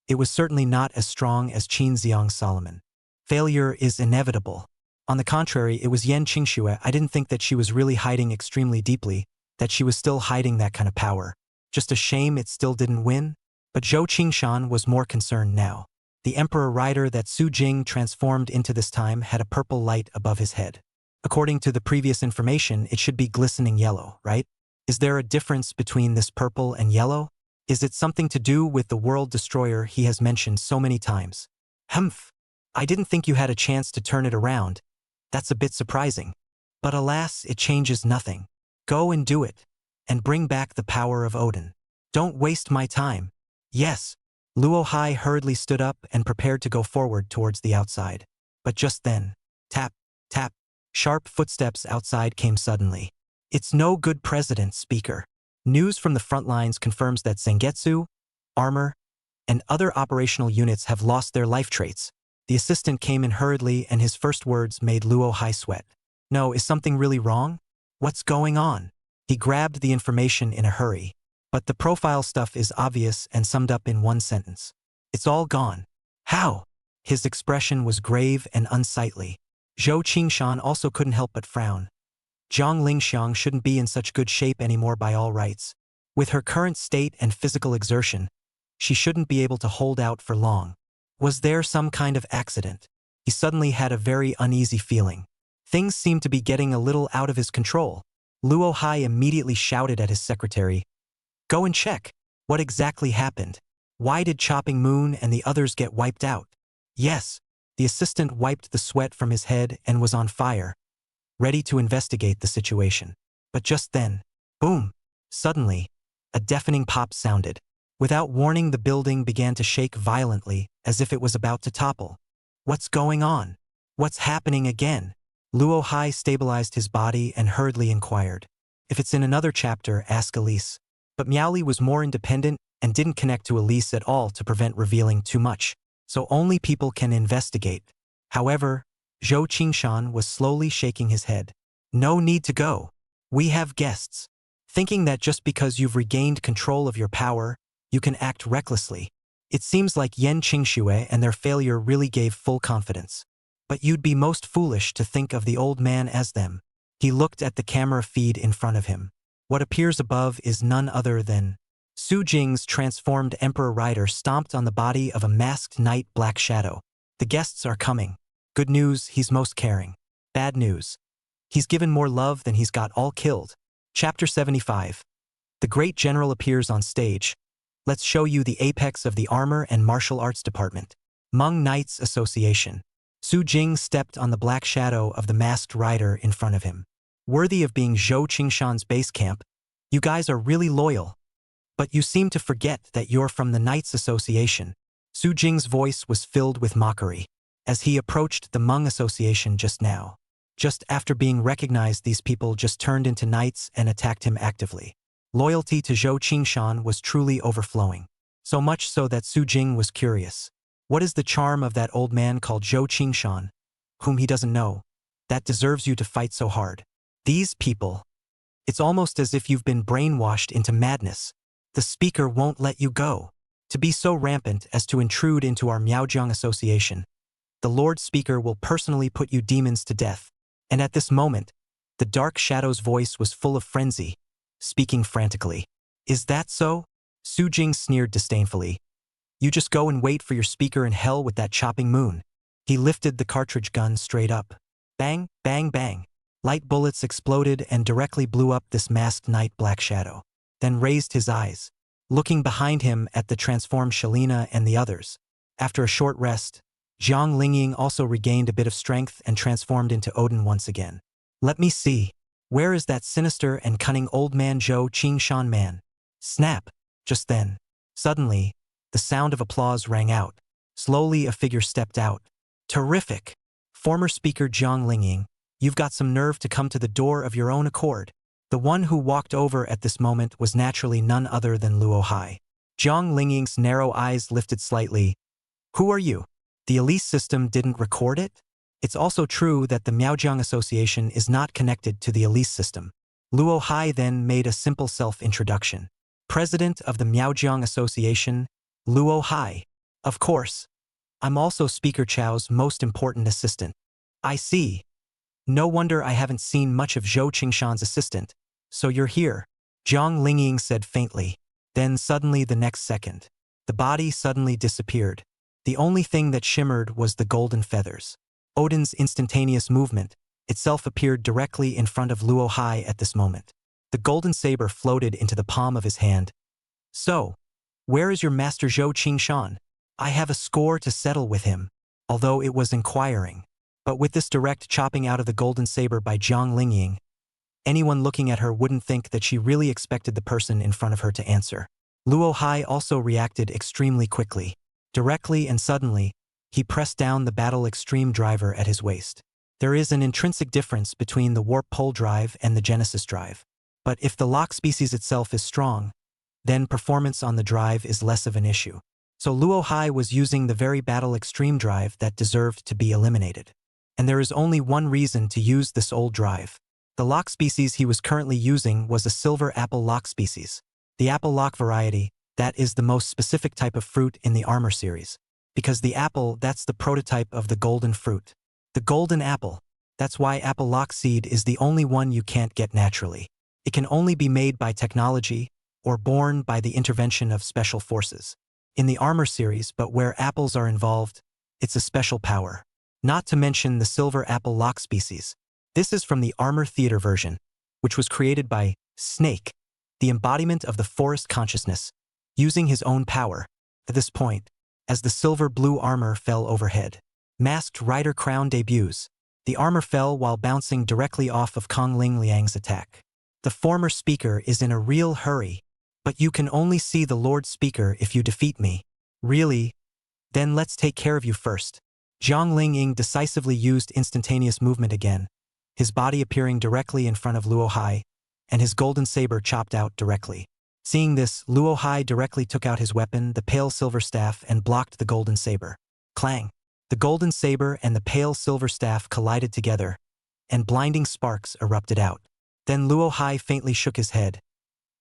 it was certainly not as strong as Qin Xiang Solomon. Failure is inevitable. On the contrary, it was Yan Qingxue. I didn't think that she was really hiding extremely deeply, that she was still hiding that kind of power. Just a shame it still didn't win. But Zhou Qingshan was more concerned now. The Emperor Rider that Su Jing transformed into this time had a purple light above his head. According to the previous information, it should be glistening yellow, right? Is there a difference between this purple and yellow? Is it something to do with the world destroyer he has mentioned so many times? Humph! I didn't think you had a chance to turn it around. That's a bit surprising. But alas, it changes nothing. Go and do it. And bring back the power of Odin. Don't waste my time. Yes. Luo Hai hurriedly stood up and prepared to go forward towards the outside. But just then, tap, tap, sharp footsteps outside came suddenly. It's no good, President Speaker. News from the front lines confirms that Zangetsu, armor, and other operational units have lost their life traits. The assistant came in hurriedly and his first words made Luo Hai sweat. No, is something really wrong? What's going on? He grabbed the information in a hurry. But the profile stuff is obvious and summed up in one sentence. It's all gone. How? His expression was grave and unsightly. Zhou Qingshan also couldn't help but frown. Zhang Lingxiang shouldn't be in such good shape anymore by all rights. With her current state and physical exertion, she shouldn't be able to hold out for long. Was there some kind of accident? He suddenly had a very uneasy feeling. Things seemed to be getting a little out of his control. Luo Hai immediately shouted at his secretary, "Go and check. What exactly happened? Why did Chopping Moon and the others get wiped out?" Yes, the assistant wiped the sweat from his head and was on fire, ready to investigate the situation. But just then, boom! Suddenly, a deafening pop sounded. Without warning, the building began to shake violently, as if it was about to topple. What's going on? What's happening again? Luo Hai stabilized his body and hurriedly inquired. If it's in another chapter, ask Elise. But Miaoli was more independent and didn't connect to Elise at all to prevent revealing too much. So only people can investigate. However, Zhou Qingshan was slowly shaking his head. No need to go. We have guests. Thinking that just because you've regained control of your power, you can act recklessly. It seems like Yan Qingxue and their failure really gave full confidence. But you'd be most foolish to think of the old man as them. He looked at the camera feed in front of him. What appears above is none other than Su Jing's transformed emperor rider stomped on the body of a masked knight Black Shadow. The guests are coming. Good news, he's most caring. Bad news. He's given more love than he's got all killed. Chapter 75. The great general appears on stage. Let's show you the apex of the Armor and Martial Arts Department. Hmong Knights Association. Su Jing stepped on the black shadow of the masked rider in front of him. Worthy of being Zhou Qingshan's base camp, you guys are really loyal. But you seem to forget that you're from the Knights Association. Su Jing's voice was filled with mockery as he approached the Hmong Association just now. Just after being recognized, these people just turned into knights and attacked him actively. Loyalty to Zhou Qingshan was truly overflowing. So much so that Su Jing was curious. What is the charm of that old man called Zhou Qingshan, whom he doesn't know, that deserves you to fight so hard? These people. It's almost as if you've been brainwashed into madness. The speaker won't let you go. To be so rampant as to intrude into our Miaojiang Association. The Lord Speaker will personally put you demons to death. And at this moment, the Dark Shadow's voice was full of frenzy, speaking frantically. Is that so? Su Jing sneered disdainfully. You just go and wait for your speaker in hell with that chopping moon. He lifted the cartridge gun straight up. Bang, bang, bang. Light bullets exploded and directly blew up this masked knight Black Shadow. Then raised his eyes, looking behind him at the transformed Shalina and the others. After a short rest, Jiang Lingying also regained a bit of strength and transformed into Odin once again. Let me see. Where is that sinister and cunning old man Zhou Qingshan man? Snap! Just then, suddenly, the sound of applause rang out. Slowly a figure stepped out. Terrific! Former speaker Jiang Lingying, you've got some nerve to come to the door of your own accord. The one who walked over at this moment was naturally none other than Luo Hai. Jiang Lingying's narrow eyes lifted slightly. Who are you? The Elise system didn't record it? It's also true that the Miaojiang Association is not connected to the Elise system. Luo Hai then made a simple self-introduction. President of the Miaojiang Association, Luo Hai. Of course. I'm also Speaker Chao's most important assistant. I see. No wonder I haven't seen much of Zhou Qingshan's assistant. So you're here, Jiang Lingying said faintly. Then suddenly the next second, the body suddenly disappeared. The only thing that shimmered was the golden feathers. Odin's instantaneous movement itself appeared directly in front of Luo Hai at this moment. The golden saber floated into the palm of his hand. So, where is your master Zhou Qingshan? I have a score to settle with him, although it was inquiring. But with this direct chopping out of the golden saber by Jiang Lingying, anyone looking at her wouldn't think that she really expected the person in front of her to answer. Luo Hai also reacted extremely quickly. Directly and suddenly, he pressed down the Battle Extreme driver at his waist. There is an intrinsic difference between the Warp Pole drive and the Genesis drive. But if the lock species itself is strong, then performance on the drive is less of an issue. So Luo Hai was using the very Battle Extreme drive that deserved to be eliminated. And there is only one reason to use this old drive. The lock species he was currently using was a silver apple lock species. The apple lock variety, that is the most specific type of fruit in the Armor series. Because the apple, that's the prototype of the golden fruit. The golden apple. That's why apple lock seed is the only one you can't get naturally. It can only be made by technology, or born by the intervention of special forces. In the Armor series, but where apples are involved, it's a special power. Not to mention the silver apple lock species. This is from the Armor Theater version, which was created by Snake, the embodiment of the forest consciousness, using his own power. At this point, as the silver-blue armor fell overhead, Masked Rider Crown debuts. The armor fell while bouncing directly off of Kong Ling Liang's attack. The former speaker is in a real hurry, but you can only see the Lord Speaker if you defeat me. Really? Then let's take care of you first. Jiang Ling decisively used instantaneous movement again, his body appearing directly in front of Luo Hai, and his golden saber chopped out directly. Seeing this, Luo Hai directly took out his weapon, the pale silver staff, and blocked the golden saber. Clang! The golden saber and the pale silver staff collided together, and blinding sparks erupted out. Then Luo Hai faintly shook his head.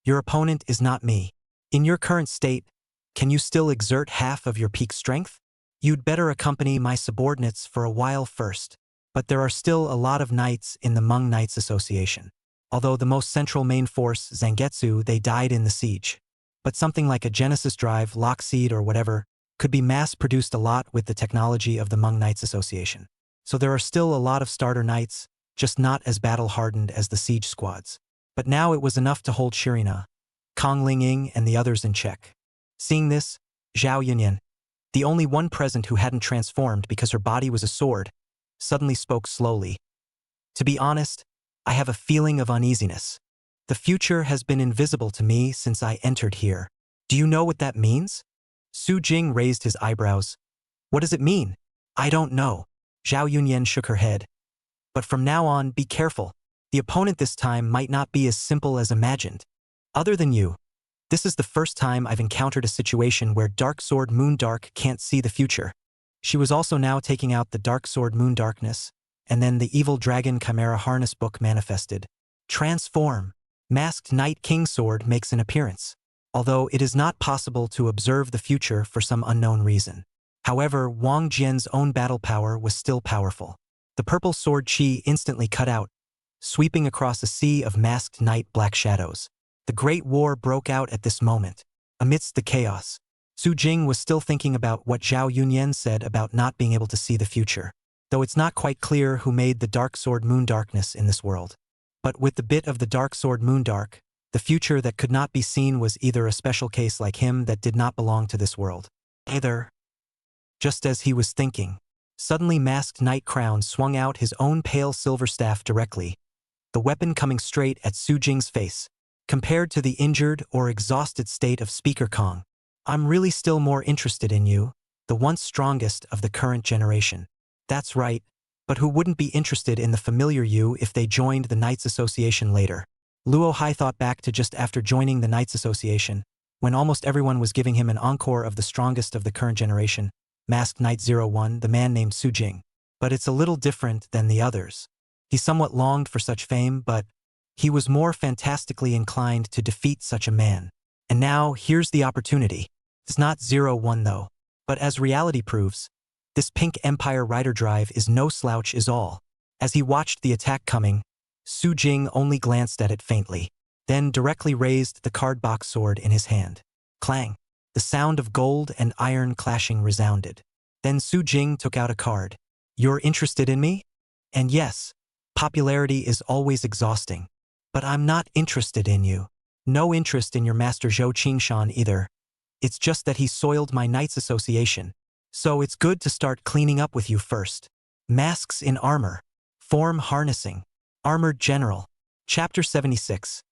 Your opponent is not me. In your current state, can you still exert half of your peak strength? You'd better accompany my subordinates for a while first. But there are still a lot of knights in the Hmong Knights Association. Although the most central main force, Zangetsu, they died in the siege. But something like a Genesis drive, Lockseed, or whatever, could be mass-produced a lot with the technology of the Hmong Knights Association. So there are still a lot of starter knights, just not as battle-hardened as the siege squads. But now it was enough to hold Shirina, Kong Ling and the others in check. Seeing this, Zhao Yunyan, the only one present who hadn't transformed because her body was a sword, suddenly spoke slowly. To be honest, I have a feeling of uneasiness. The future has been invisible to me since I entered here. Do you know what that means? Su Jing raised his eyebrows. What does it mean? I don't know. Zhao Yunyan shook her head. But from now on, be careful. The opponent this time might not be as simple as imagined. Other than you, this is the first time I've encountered a situation where Dark Sword Moon Dark can't see the future. She was also now taking out the Dark Sword Moon Darkness, and then the Evil Dragon Chimera Harness book manifested. Transform. Masked Knight King Sword makes an appearance, although it is not possible to observe the future for some unknown reason. However, Wang Jian's own battle power was still powerful. The purple sword chi instantly cut out, sweeping across a sea of masked knight black shadows. The Great War broke out at this moment. Amidst the chaos, Su Jing was still thinking about what Zhao Yunyan said about not being able to see the future, though it's not quite clear who made the Dark Sword Moon Darkness in this world. But with the bit of the Dark Sword Moon Dark, the future that could not be seen was either a special case like him that did not belong to this world. Either. Just as he was thinking, suddenly Masked Knight Crown swung out his own pale silver staff directly, the weapon coming straight at Su Jing's face. Compared to the injured or exhausted state of Speaker Kong, I'm really still more interested in you, the once strongest of the current generation. That's right, but who wouldn't be interested in the familiar you if they joined the Knights Association later? Luo Hai thought back to just after joining the Knights Association, when almost everyone was giving him an encore of the strongest of the current generation, Masked Knight 01, the man named Su Jing. But it's a little different than the others. He somewhat longed for such fame, but he was more fantastically inclined to defeat such a man. And now, here's the opportunity. It's not 01 though. But as reality proves, this pink Empire Rider drive is no slouch is all. As he watched the attack coming, Su Jing only glanced at it faintly, then directly raised the cardbox sword in his hand. Clang! The sound of gold and iron clashing resounded. Then Su Jing took out a card. You're interested in me? And yes, popularity is always exhausting. But I'm not interested in you. No interest in your master Zhou Qingshan either. It's just that he soiled my Knights Association. So it's good to start cleaning up with you first. Masks in Armor. Form Harnessing. Armored General. Chapter 76.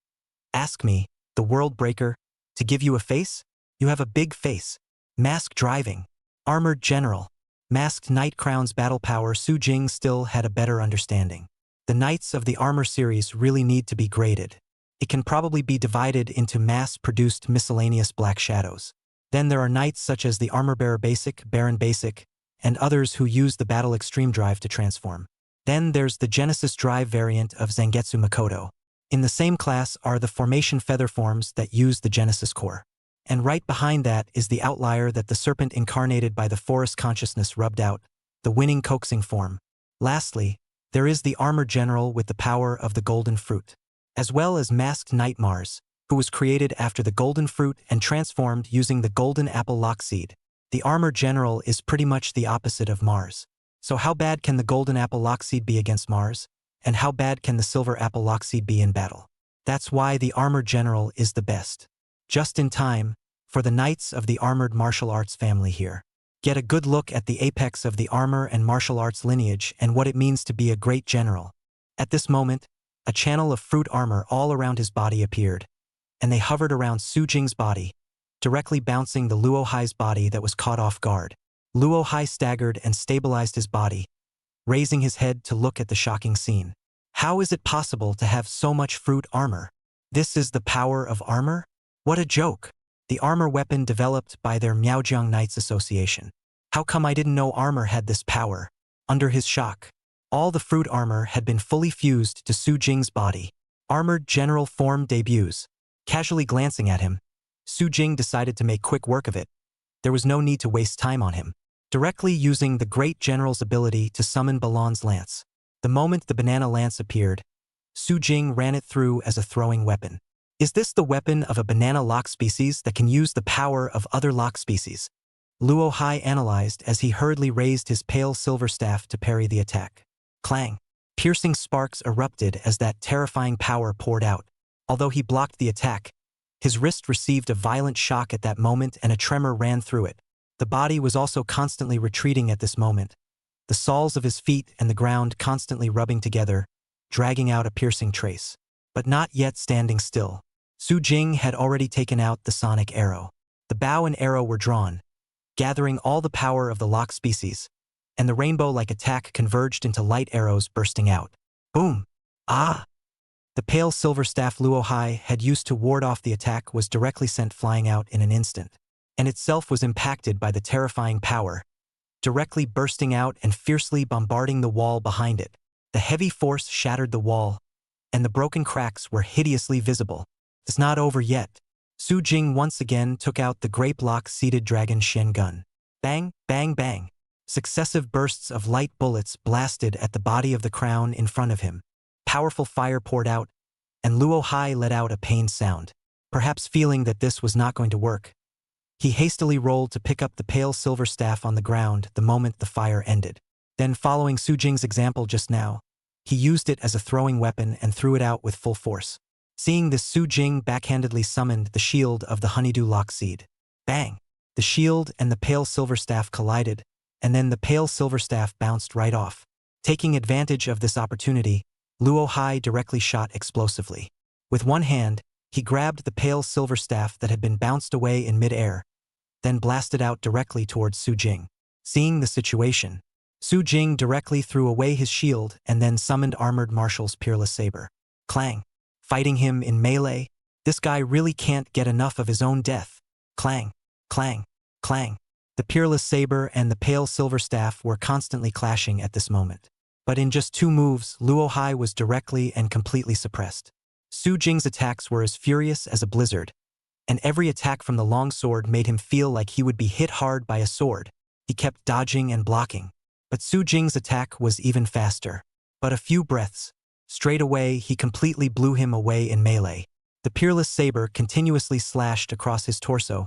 Ask me, the World Breaker, to give you a face? You have a big face. Mask Driving. Armored General. Masked Knight Crown's battle power. Su Jing still had a better understanding. The Knights of the Armor series really need to be graded. It can probably be divided into mass-produced miscellaneous black shadows. Then there are Knights such as the Armor Bearer Basic, Baron Basic, and others who use the Battle Extreme Drive to transform. Then there's the Genesis Drive variant of Zangetsu Makoto. In the same class are the Formation Feather forms that use the Genesis core. And right behind that is the outlier that the serpent incarnated by the forest consciousness rubbed out, the winning coaxing form. Lastly, there is the Armor General with the power of the Golden Fruit, as well as Masked Knight Mars, who was created after the Golden Fruit and transformed using the Golden Apple Lockseed. The Armor General is pretty much the opposite of Mars. So how bad can the Golden Apple Lockseed be against Mars? And how bad can the silver apple lockseed be in battle? That's why the armored general is the best. Just in time, for the knights of the armored martial arts family here. Get a good look at the apex of the armor and martial arts lineage and what it means to be a great general. At this moment, a channel of fruit armor all around his body appeared, and they hovered around Su Jing's body, directly bouncing the Luo Hai's body that was caught off guard. Luo Hai staggered and stabilized his body, raising his head to look at the shocking scene. How is it possible to have so much fruit armor? This is the power of armor? What a joke! The armor weapon developed by their Miaojiang Knights Association. How come I didn't know armor had this power? Under his shock, all the fruit armor had been fully fused to Su Jing's body. Armored general form debuts. Casually glancing at him, Su Jing decided to make quick work of it. There was no need to waste time on him. Directly using the great general's ability to summon Balan's lance. The moment the banana lance appeared, Su Jing ran it through as a throwing weapon. Is this the weapon of a banana lock species that can use the power of other lock species? Luo Hai analyzed as he hurriedly raised his pale silver staff to parry the attack. Clang! Piercing sparks erupted as that terrifying power poured out. Although he blocked the attack, his wrist received a violent shock at that moment and a tremor ran through it. The body was also constantly retreating at this moment, the soles of his feet and the ground constantly rubbing together, dragging out a piercing trace. But not yet standing still. Su Jing had already taken out the sonic arrow. The bow and arrow were drawn, gathering all the power of the lock species, and the rainbow-like attack converged into light arrows bursting out. Boom! Ah! The pale silver staff Luo Hai had used to ward off the attack was directly sent flying out in an instant, and itself was impacted by the terrifying power, directly bursting out and fiercely bombarding the wall behind it. The heavy force shattered the wall, and the broken cracks were hideously visible. It's not over yet. Su Jing once again took out the grape-lock-seated dragon Shen gun. Bang, bang, bang. Successive bursts of light bullets blasted at the body of the crown in front of him. Powerful fire poured out, and Luo Hai let out a pained sound. Perhaps feeling that this was not going to work, he hastily rolled to pick up the pale silver staff on the ground the moment the fire ended. Then, following Su Jing's example just now, he used it as a throwing weapon and threw it out with full force. Seeing this, Su Jing backhandedly summoned the shield of the honeydew lock seed. Bang! The shield and the pale silver staff collided, and then the pale silver staff bounced right off. Taking advantage of this opportunity, Luo Hai directly shot explosively. With one hand, he grabbed the pale silver staff that had been bounced away in mid-air, then blasted out directly towards Su Jing. Seeing the situation, Su Jing directly threw away his shield and then summoned Armored Marshal's Peerless Saber. Clang! Fighting him in melee? This guy really can't get enough of his own death. Clang! Clang! Clang! The Peerless Saber and the pale silver staff were constantly clashing at this moment. But in just 2 moves, Luo Hai was directly and completely suppressed. Su Jing's attacks were as furious as a blizzard, and every attack from the long sword made him feel like he would be hit hard by a sword. He kept dodging and blocking. But Su Jing's attack was even faster. But a few breaths. Straight away, he completely blew him away in melee. The Peerless Saber continuously slashed across his torso,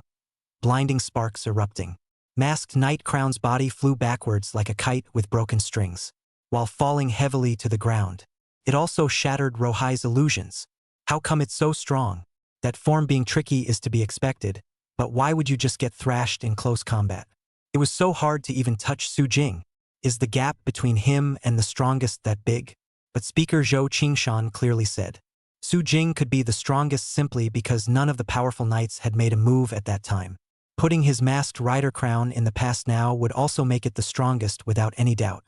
blinding sparks erupting. Masked Knight Crown's body flew backwards like a kite with broken strings, while falling heavily to the ground. It also shattered Rohai's illusions. How come it's so strong? That form being tricky is to be expected, but why would you just get thrashed in close combat? It was so hard to even touch Su Jing. Is the gap between him and the strongest that big? But Speaker Zhou Qingshan clearly said, Su Jing could be the strongest simply because none of the powerful knights had made a move at that time. Putting his masked rider crown in the past now would also make it the strongest without any doubt.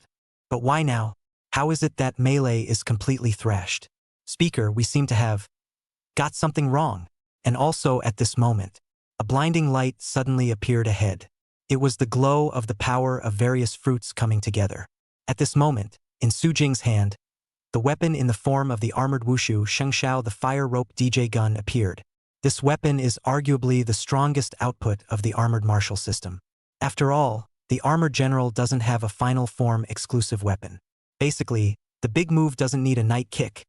But why now? How is it that melee is completely thrashed? Speaker, we seem to have got something wrong. And also at this moment, a blinding light suddenly appeared ahead. It was the glow of the power of various fruits coming together. At this moment, in Su Jing's hand, the weapon in the form of the armored wushu Shengshao, the fire rope DJ gun, appeared. This weapon is arguably the strongest output of the armored martial system. After all, the armored general doesn't have a final form exclusive weapon. Basically, the big move doesn't need a night kick.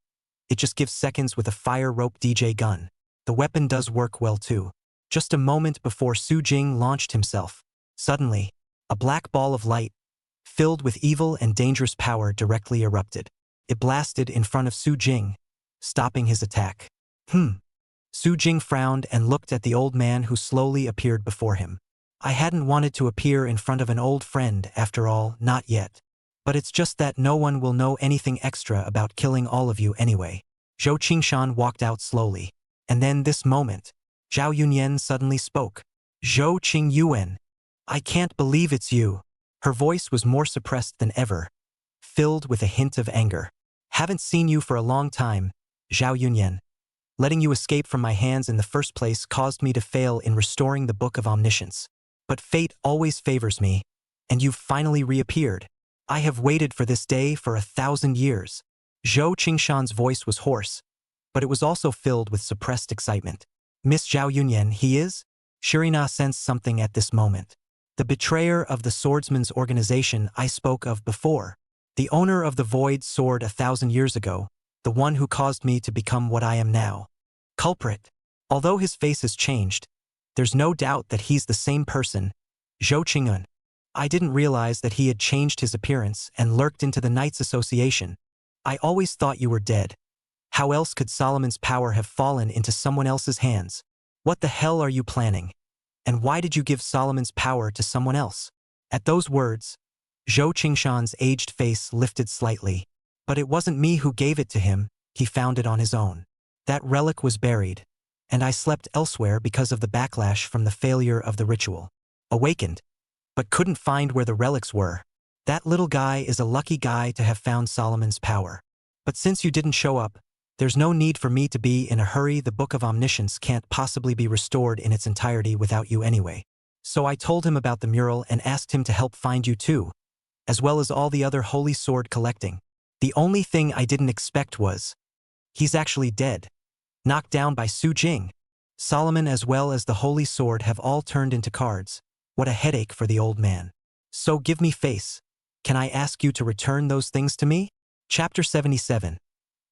It just gives seconds with a fire rope DJ gun. The weapon does work well too. Just a moment before Su Jing launched himself, suddenly, a black ball of light, filled with evil and dangerous power, directly erupted. It blasted in front of Su Jing, stopping his attack. Su Jing frowned and looked at the old man who slowly appeared before him. I hadn't wanted to appear in front of an old friend, after all, not yet. But it's just that no one will know anything extra about killing all of you anyway. Zhou Qingshan walked out slowly. And then this moment, Zhao Yunyan suddenly spoke. Zhou Qingyuan. I can't believe it's you. Her voice was more suppressed than ever, filled with a hint of anger. Haven't seen you for a long time, Zhao Yunyan. Letting you escape from my hands in the first place caused me to fail in restoring the Book of Omniscience. But fate always favors me, and you've finally reappeared. I have waited for this day for 1,000 years. Zhou Qingshan's voice was hoarse, but it was also filled with suppressed excitement. Miss Zhao Yunyan, he is? Shirina sensed something at this moment. The betrayer of the swordsman's organization I spoke of before. The owner of the Void Sword 1,000 years ago. The one who caused me to become what I am now. Culprit. Although his face has changed, there's no doubt that he's the same person, Zhou Qingyun. I didn't realize that he had changed his appearance and lurked into the Knights Association. I always thought you were dead. How else could Solomon's power have fallen into someone else's hands? What the hell are you planning? And why did you give Solomon's power to someone else? At those words, Zhou Qingshan's aged face lifted slightly. But it wasn't me who gave it to him, he found it on his own. That relic was buried, and I slept elsewhere because of the backlash from the failure of the ritual. Awakened, but couldn't find where the relics were. That little guy is a lucky guy to have found Solomon's power. But since you didn't show up, there's no need for me to be in a hurry. The Book of Omniscience can't possibly be restored in its entirety without you anyway. So I told him about the mural and asked him to help find you too, as well as all the other holy sword collecting. The only thing I didn't expect was, he's actually dead. Knocked down by Su Jing. Solomon as well as the holy sword have all turned into cards. What a headache for the old man. So give me face. Can I ask you to return those things to me? Chapter 77.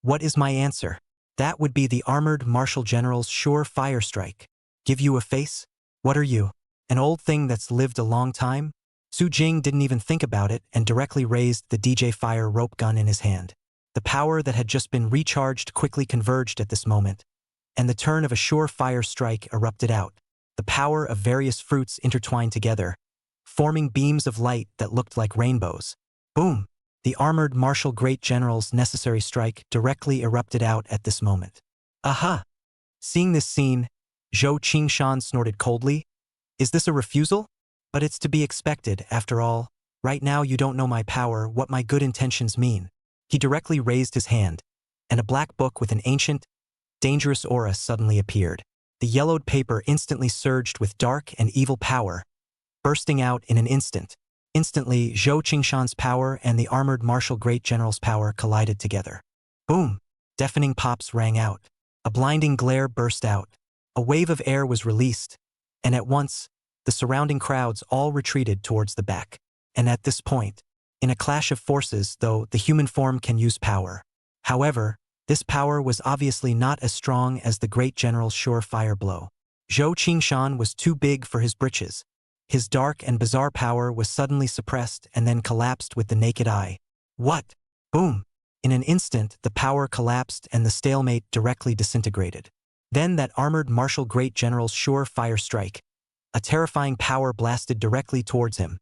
What is my answer? That would be the armored martial general's sure fire strike. Give you a face? What are you? An old thing that's lived a long time? Su Jing didn't even think about it and directly raised the DJ fire rope gun in his hand. The power that had just been recharged quickly converged at this moment, and the turn of a sure fire strike erupted out. The power of various fruits intertwined together, forming beams of light that looked like rainbows. Boom! The armored martial great general's necessary strike directly erupted out at this moment. Aha! Seeing this scene, Zhou Qingshan snorted coldly. Is this a refusal? But it's to be expected, after all. Right now you don't know my power, what my good intentions mean. He directly raised his hand, and a black book with an ancient, dangerous aura suddenly appeared. The yellowed paper instantly surged with dark and evil power, bursting out in an instant. Instantly, Zhou Qingshan's power and the armored martial great general's power collided together. Boom! Deafening pops rang out. A blinding glare burst out. A wave of air was released, and at once, the surrounding crowds all retreated towards the back. And at this point, in a clash of forces, though the human form can use power. However, this power was obviously not as strong as the great general's surefire blow. Zhou Qingshan was too big for his britches. His dark and bizarre power was suddenly suppressed and then collapsed with the naked eye. What? Boom! In an instant, the power collapsed and the stalemate directly disintegrated. Then that armored martial great general's sure-fire strike. A terrifying power blasted directly towards him.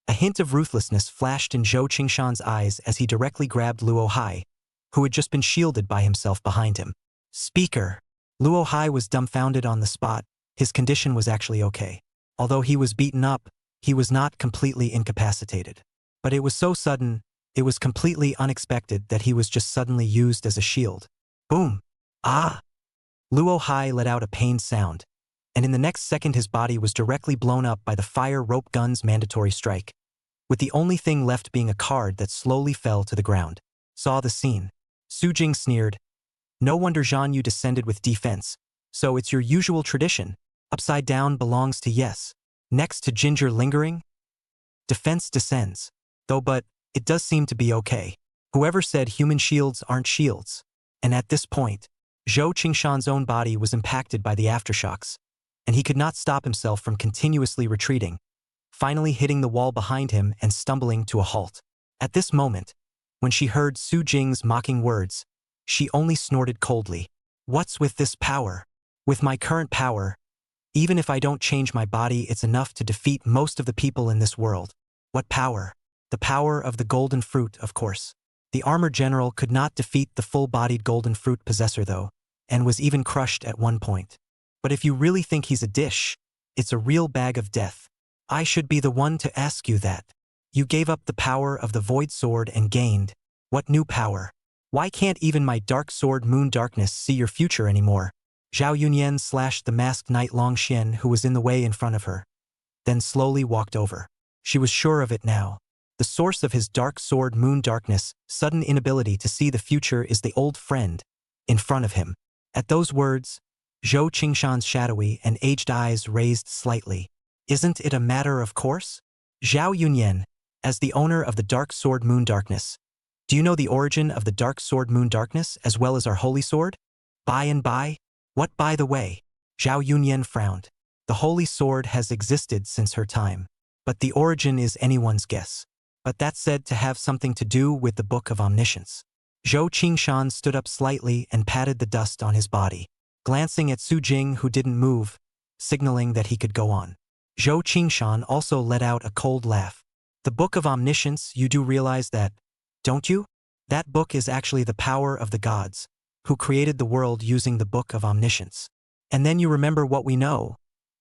A hint of ruthlessness flashed in Zhou Qingshan's eyes as he directly grabbed Luo Hai, who had just been shielded by himself behind him. Speaker! Luo Hai was dumbfounded on the spot. His condition was actually okay. Although he was beaten up, he was not completely incapacitated. But it was so sudden, it was completely unexpected that he was just suddenly used as a shield. Boom! Ah! Luo Hai let out a pained sound, and in the next second his body was directly blown up by the fire rope gun's mandatory strike, with the only thing left being a card that slowly fell to the ground. Saw the scene. Su Jing sneered. No wonder Zhan Yu descended with defense. So it's your usual tradition. Upside down belongs to yes. Next to ginger lingering? Defense descends. Though but, it does seem to be okay. Whoever said human shields aren't shields? And at this point, Zhou Qingshan's own body was impacted by the aftershocks, and he could not stop himself from continuously retreating, finally hitting the wall behind him and stumbling to a halt. At this moment, When she heard Su Jing's mocking words, she only snorted coldly. What's with this power? With my current power, even if I don't change my body, it's enough to defeat most of the people in this world. What power? The power of the golden fruit, of course. The armored general could not defeat the full-bodied golden fruit possessor though, and was even crushed at one point. But if you really think he's a dish, it's a real bag of death. I should be the one to ask you that. You gave up the power of the void sword and gained. What new power? Why can't even my dark sword Moon Darkness see your future anymore? Zhao Yunyan slashed the masked knight Long Xian who was in the way in front of her, then slowly walked over. She was sure of it now. The source of his dark sword Moon Darkness' sudden inability to see the future is the old friend in front of him. At those words, Zhou Qingshan's shadowy and aged eyes raised slightly. Isn't it a matter of course? Zhao Yunyan, as the owner of the dark sword Moon Darkness, do you know the origin of the dark sword Moon Darkness as well as our holy sword? By and by? What by the way? Zhao Yunyan frowned. The holy sword has existed since her time, but the origin is anyone's guess. But that's said to have something to do with the Book of Omniscience. Zhou Qingshan stood up slightly and patted the dust on his body, glancing at Su Jing who didn't move, signaling that he could go on. Zhou Qingshan also let out a cold laugh. The Book of Omniscience, you do realize that, don't you? That book is actually the power of the gods, who created the world using the Book of Omniscience. And then you remember what we know,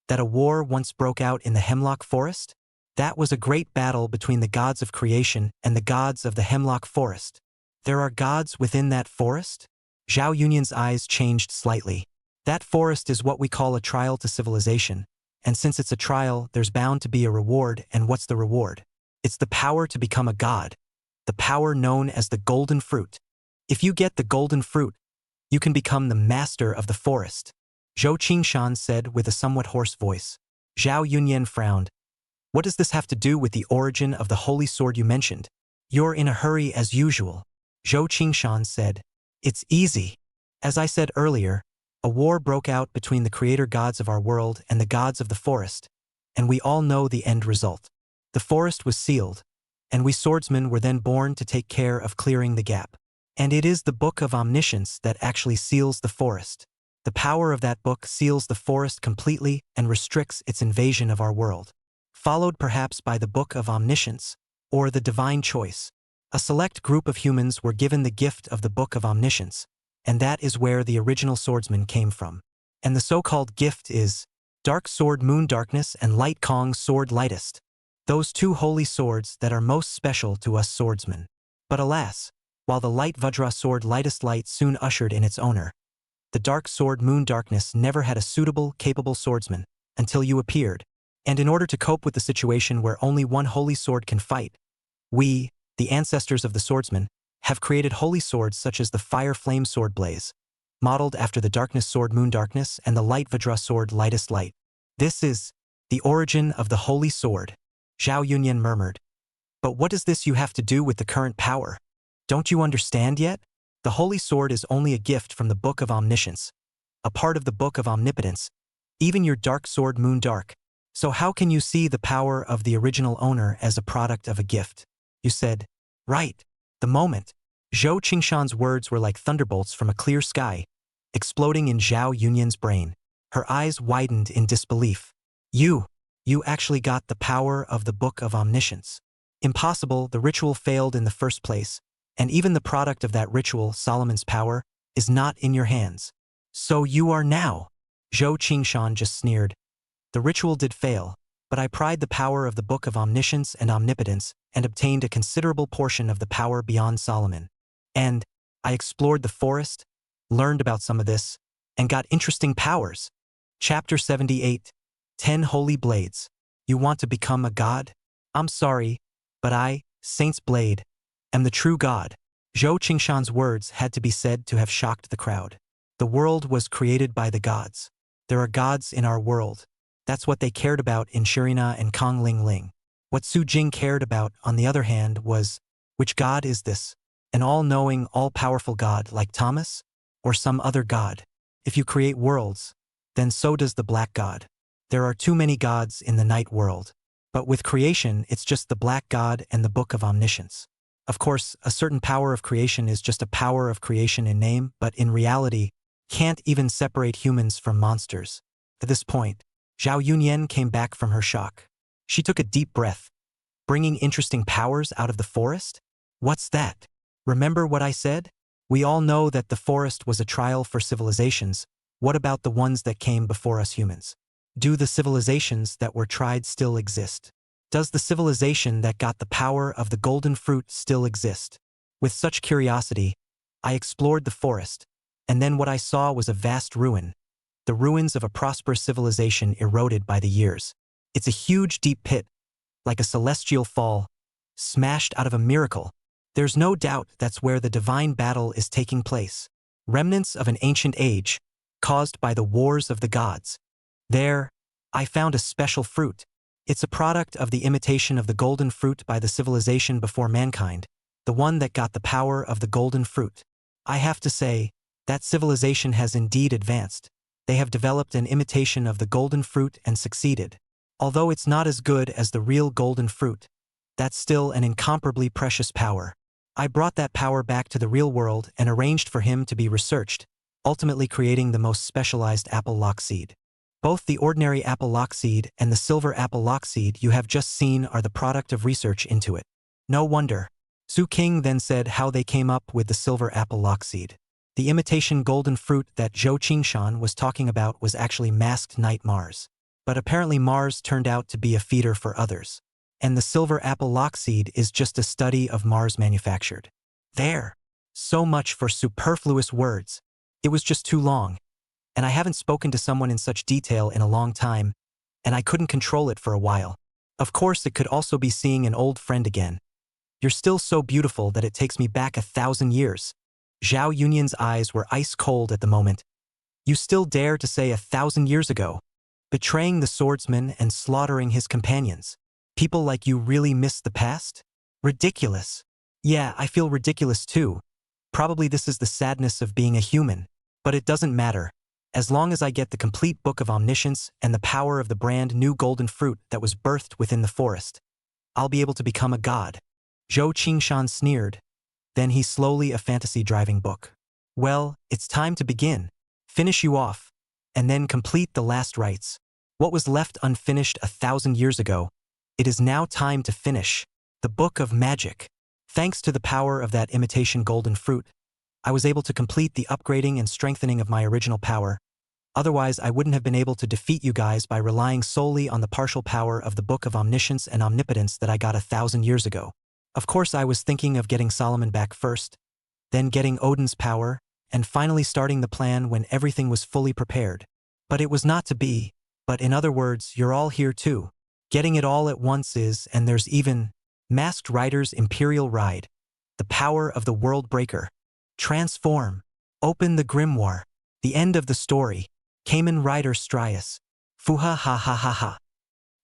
that a war once broke out in the Hemlock Forest? That was a great battle between the gods of creation and the gods of the Hemlock Forest. There are gods within that forest? Zhao Yunyan's eyes changed slightly. That forest is what we call a trial to civilization, and since it's a trial, there's bound to be a reward, and what's the reward? It's the power to become a god, the power known as the golden fruit. If you get the golden fruit, you can become the master of the forest. Zhou Qingshan said with a somewhat hoarse voice. Zhao Yunyan frowned. What does this have to do with the origin of the holy sword you mentioned? You're in a hurry as usual. Zhou Qingshan said. It's easy. As I said earlier, a war broke out between the creator gods of our world and the gods of the forest, and we all know the end result. The forest was sealed, and we swordsmen were then born to take care of clearing the gap. And it is the Book of Omniscience that actually seals the forest. The power of that book seals the forest completely and restricts its invasion of our world. Followed perhaps by the Book of Omniscience, or the Divine Choice. A select group of humans were given the gift of the Book of Omniscience, and that is where the original swordsman came from. And the so-called gift is Dark Sword Moon Darkness and Light Kong Sword Lightest. Those two holy swords that are most special to us swordsmen. But alas, while the Light Vajra Sword Lightest Light soon ushered in its owner, the Dark Sword Moon Darkness never had a suitable, capable swordsman, until you appeared. And in order to cope with the situation where only one holy sword can fight, we, the ancestors of the swordsman, have created holy swords such as the Fire Flame Sword Blaze, modeled after the Darkness Sword Moon Darkness and the Light Vajra Sword Lightest Light. This is the origin of the holy sword, Zhao Yunyan murmured. But what does this you have to do with the current power? Don't you understand yet? The holy sword is only a gift from the Book of Omniscience, a part of the Book of Omnipotence, even your dark sword Moon Dark. So how can you see the power of the original owner as a product of a gift? You said, right, the moment. Zhou Qingshan's words were like thunderbolts from a clear sky, exploding in Zhao Yunyan's brain. Her eyes widened in disbelief. You actually got the power of the Book of Omniscience. Impossible, the ritual failed in the first place, and even the product of that ritual, Solomon's power, is not in your hands. So you are now. Zhou Qingshan just sneered. The ritual did fail, but I pried the power of the Book of Omniscience and Omnipotence and obtained a considerable portion of the power beyond Solomon. And I explored the forest, learned about some of this, and got interesting powers. Chapter 78. 10 Holy Blades. You want to become a god? I'm sorry, but I, Saint's Blade, am the true god. Zhou Qingshan's words had to be said to have shocked the crowd. The world was created by the gods. There are gods in our world. That's what they cared about in Shirina and Kong Ling Ling. What Su Jing cared about, on the other hand, was, which god is this? An all-knowing, all-powerful god like Thomas? Or some other god? If you create worlds, then so does the black god. There are too many gods in the night world. But with creation, it's just the black god and the Book of Omniscience. Of course, a certain power of creation is just a power of creation in name, but in reality, can't even separate humans from monsters. At this point, Zhao Yunyan came back from her shock. She took a deep breath. Bringing interesting powers out of the forest? What's that? Remember what I said? We all know that the forest was a trial for civilizations. What about the ones that came before us humans? Do the civilizations that were tried still exist? Does the civilization that got the power of the golden fruit still exist? With such curiosity, I explored the forest, and then what I saw was a vast ruin. The ruins of a prosperous civilization eroded by the years. It's a huge deep pit, like a celestial fall, smashed out of a miracle. There's no doubt that's where the divine battle is taking place. Remnants of an ancient age, caused by the wars of the gods. There, I found a special fruit. It's a product of the imitation of the golden fruit by the civilization before mankind, the one that got the power of the golden fruit. I have to say, that civilization has indeed advanced. They have developed an imitation of the golden fruit and succeeded. Although it's not as good as the real golden fruit, that's still an incomparably precious power. I brought that power back to the real world and arranged for him to be researched, ultimately creating the most specialized apple lock seed. Both the ordinary apple lock seed and the silver apple lock seed you have just seen are the product of research into it. No wonder. Su King then said how they came up with the silver apple lock seed. The imitation golden fruit that Zhou Qingshan was talking about was actually masked Knight Mars. But apparently Mars turned out to be a feeder for others. And the silver apple lock seed is just a study of Mars manufactured. There. So much for superfluous words. It was just too long. And I haven't spoken to someone in such detail in a long time, and I couldn't control it for a while. Of course, it could also be seeing an old friend again. You're still so beautiful that it takes me back 1,000 years. Zhao Yunyan's eyes were ice cold at the moment. You still dare to say 1,000 years ago? Betraying the swordsman and slaughtering his companions. People like you really miss the past? Ridiculous. Yeah, I feel ridiculous too. Probably this is the sadness of being a human. But it doesn't matter. As long as I get the complete book of omniscience and the power of the brand new golden fruit that was birthed within the forest, I'll be able to become a god. Zhou Qingshan sneered. Then he slowly a fantasy driving book. Well, it's time to begin. Finish you off. And then complete the last rites. What was left unfinished 1,000 years ago, it is now time to finish. The Book of Magic. Thanks to the power of that imitation golden fruit, I was able to complete the upgrading and strengthening of my original power. Otherwise, I wouldn't have been able to defeat you guys by relying solely on the partial power of the Book of Omniscience and Omnipotence that I got 1,000 years ago. Of course, I was thinking of getting Solomon back first, then getting Odin's power, and finally starting the plan when everything was fully prepared. But it was not to be. But in other words, you're all here too. Getting it all at once is, and there's even Masked Rider's Imperial Ride. The power of the World Breaker. Transform. Open the grimoire. The end of the story. Kamen Rider Strias. Fuha ha ha ha ha.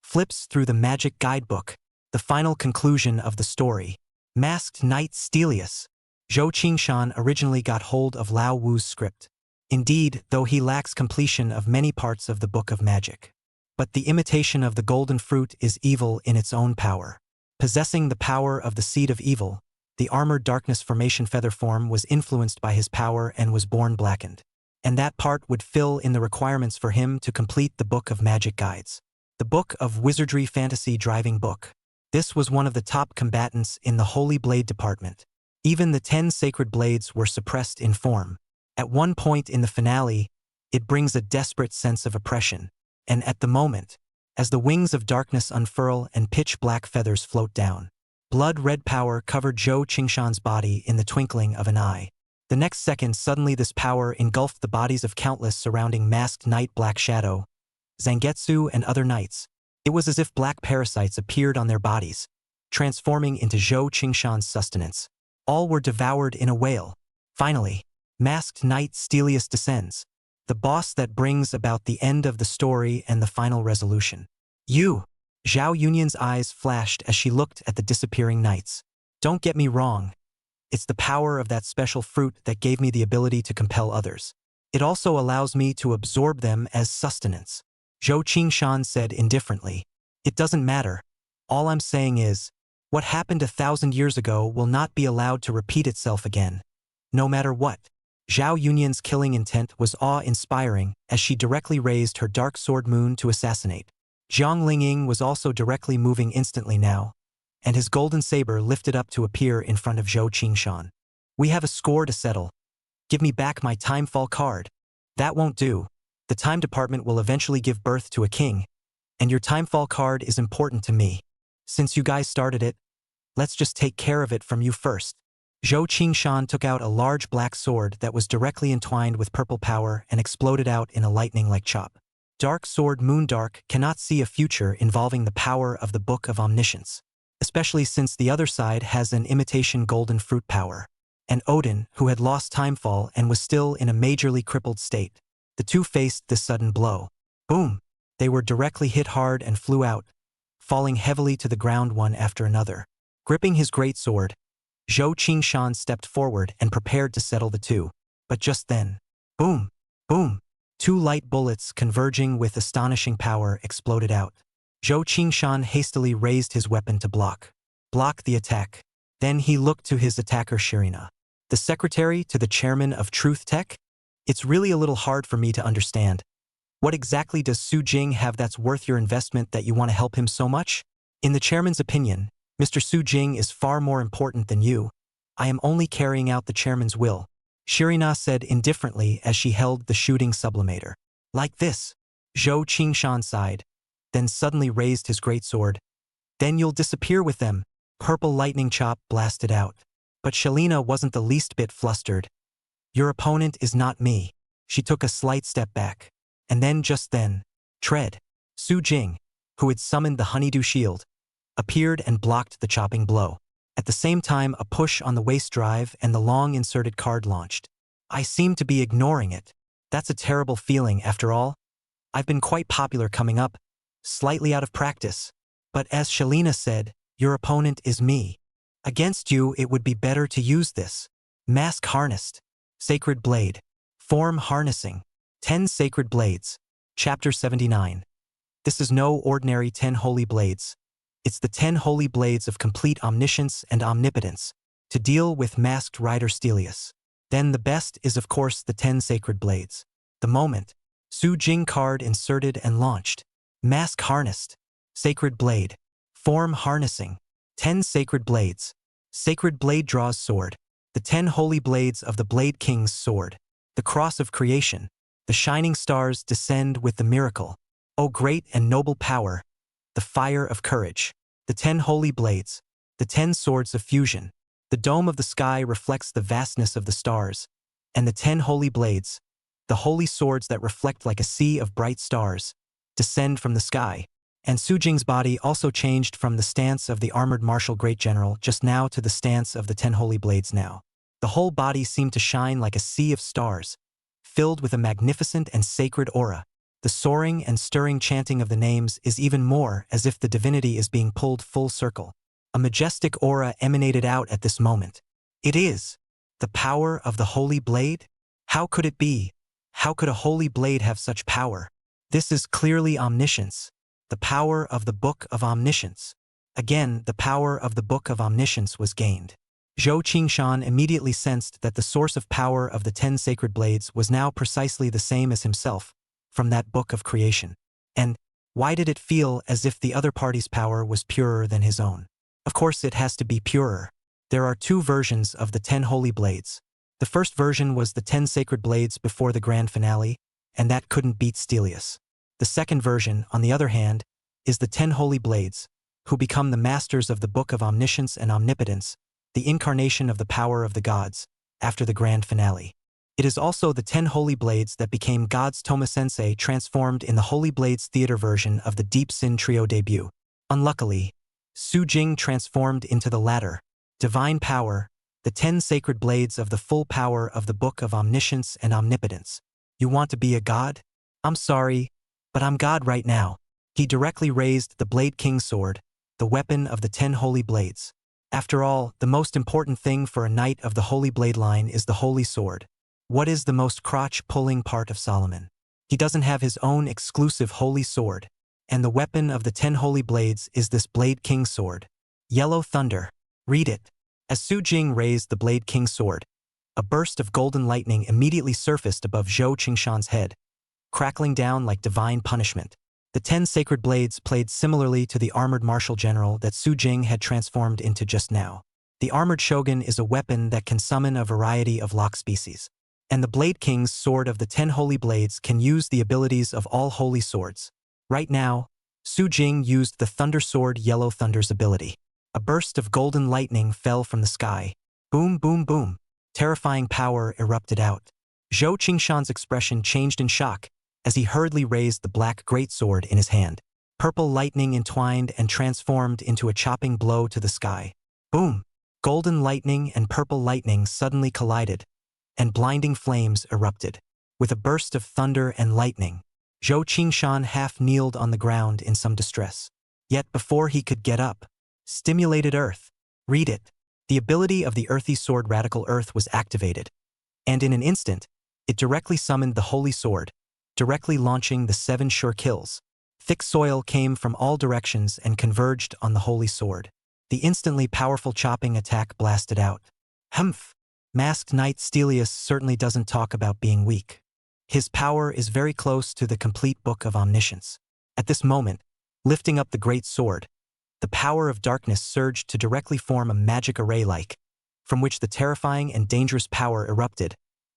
Flips through the magic guidebook. The final conclusion of the story. Masked Knight Stelius. Zhou Qingshan originally got hold of Lao Wu's script. Indeed, though he lacks completion of many parts of the Book of Magic. But the imitation of the golden fruit is evil in its own power. Possessing the power of the seed of evil, the armored darkness formation feather form was influenced by his power and was born blackened. And that part would fill in the requirements for him to complete the Book of Magic Guides. The Book of Wizardry Fantasy Driving Book. This was one of the top combatants in the Holy Blade department. Even the 10 sacred blades were suppressed in form. At one point in the finale, it brings a desperate sense of oppression. And at the moment, as the wings of darkness unfurl and pitch-black feathers float down, blood-red power covered Zhou Qingshan's body in the twinkling of an eye. The next second, suddenly this power engulfed the bodies of countless surrounding Masked Knight Black Shadow, Zangetsu, and other knights. It was as if black parasites appeared on their bodies, transforming into Zhou Qingshan's sustenance. All were devoured in a wail. Finally, Masked Knight Stelius descends, the boss that brings about the end of the story and the final resolution. You! Zhao Yunyan's eyes flashed as she looked at the disappearing knights. Don't get me wrong. It's the power of that special fruit that gave me the ability to compel others. It also allows me to absorb them as sustenance. Zhou Qingshan said indifferently. It doesn't matter. All I'm saying is, What happened 1,000 years ago will not be allowed to repeat itself again, no matter what. Zhao Yunyan's killing intent was awe-inspiring as she directly raised her dark sword moon to assassinate. Jiang Lingying was also directly moving instantly now, and his golden saber lifted up to appear in front of Zhou Qingshan. We have a score to settle. Give me back my timefall card. That won't do. The time department will eventually give birth to a king, and your timefall card is important to me. Since you guys started it, let's just take care of it from you first. Zhou Qingshan took out a large black sword that was directly entwined with purple power and exploded out in a lightning-like chop. Dark Sword Moondark cannot see a future involving the power of the Book of Omniscience, especially since the other side has an imitation golden fruit power. And Odin, who had lost timefall and was still in a majorly crippled state. The two faced this sudden blow. Boom! They were directly hit hard and flew out, falling heavily to the ground one after another. Gripping his great sword, Zhou Qingshan stepped forward and prepared to settle the two. But just then, boom! Boom! Two light bullets converging with astonishing power exploded out. Zhou Qingshan hastily raised his weapon to block the attack. Then he looked to his attacker Shirina. The secretary to the chairman of Truth Tech? It's really a little hard for me to understand. What exactly does Su Jing have that's worth your investment that you want to help him so much? In the chairman's opinion, Mr. Su Jing is far more important than you. I am only carrying out the chairman's will, Shirina said indifferently as she held the shooting sublimator. Like this, Zhou Qingshan sighed, then suddenly raised his great sword. Then you'll disappear with them. Purple lightning chop blasted out. But Shalina wasn't the least bit flustered. Your opponent is not me. She took a slight step back. And then just then, Tread, Su Jing, who had summoned the honeydew shield, appeared and blocked the chopping blow. At the same time, a push on the waist drive and the long inserted card launched. I seem to be ignoring it. That's a terrible feeling after all. I've been quite popular coming up, slightly out of practice. But as Shalina said, your opponent is me. Against you, it would be better to use this. Mask Harnessed. Sacred Blade. Form Harnessing. 10 Sacred Blades. Chapter 79. This is no ordinary 10 holy blades. It's the 10 holy blades of complete omniscience and omnipotence, to deal with masked rider Stelius. Then the best is of course the 10 sacred blades. The moment, Su Jing card inserted and launched. Mask Harnessed. Sacred Blade. Form Harnessing. 10 Sacred Blades. Sacred Blade draws sword. The 10 holy blades of the Blade King's sword. The cross of creation. The shining stars descend with the miracle. O great and noble power. The fire of courage. The 10 holy blades. The 10 swords of fusion. The dome of the sky reflects the vastness of the stars. And the 10 holy blades, the holy swords that reflect like a sea of bright stars, descend from the sky. And Su Jing's body also changed from the stance of the armored martial great general just now to the stance of the 10 holy blades now. The whole body seemed to shine like a sea of stars, filled with a magnificent and sacred aura. The soaring and stirring chanting of the names is even more as if the divinity is being pulled full circle. A majestic aura emanated out at this moment. It is the power of the holy blade? How could it be? How could a holy blade have such power? This is clearly omniscience. The power of the Book of Omniscience. Again, the power of the Book of Omniscience was gained. Zhou Qingshan immediately sensed that the source of power of the 10 sacred blades was now precisely the same as himself, from that book of creation. And why did it feel as if the other party's power was purer than his own? Of course it has to be purer. There are two versions of the 10 holy blades. The first version was the 10 sacred blades before the grand finale, and that couldn't beat Stelius. The second version, on the other hand, is the 10 holy blades, who become the masters of the Book of Omniscience and Omnipotence, the incarnation of the power of the gods, after the grand finale. It is also the 10 holy blades that became God's Toma-sensei transformed in the Holy Blades theater version of the Deep Sin Trio debut. Unluckily, Su Jing transformed into the latter, divine power, the 10 sacred blades of the full power of the Book of Omniscience and Omnipotence. You want to be a god? I'm sorry, but I'm God right now. He directly raised the Blade King's sword, the weapon of the 10 holy blades. After all, the most important thing for a knight of the Holy Blade line is the holy sword. What is the most crotch-pulling part of Solomon? He doesn't have his own exclusive holy sword, and the weapon of the 10 holy blades is this Blade King's sword. Yellow Thunder. Read it. As Su Jing raised the Blade King's sword, a burst of golden lightning immediately surfaced above Zhou Qingshan's head, crackling down like divine punishment. The 10 sacred blades played similarly to the armored martial general that Su Jing had transformed into just now. The armored shogun is a weapon that can summon a variety of lock species. And the Blade King's sword of the 10 holy blades can use the abilities of all holy swords. Right now, Su Jing used the Thunder Sword Yellow Thunder's ability. A burst of golden lightning fell from the sky. Boom, boom, boom. Terrifying power erupted out. Zhou Qingshan's expression changed in shock as he hurriedly raised the black greatsword in his hand. Purple lightning entwined and transformed into a chopping blow to the sky. Boom! Golden lightning and purple lightning suddenly collided, and blinding flames erupted. With a burst of thunder and lightning, Zhou Qingshan half-kneeled on the ground in some distress. Yet before he could get up, Stimulated Earth. Read it. The ability of the earthy sword Radical Earth was activated, and in an instant, it directly summoned the holy sword, directly launching the 7 sure kills. Thick soil came from all directions and converged on the holy sword. The instantly powerful chopping attack blasted out. Humph! Masked Knight Stelius certainly doesn't talk about being weak. His power is very close to the complete Book of Omniscience. At this moment, lifting up the great sword, the power of darkness surged to directly form a magic array from which the terrifying and dangerous power erupted,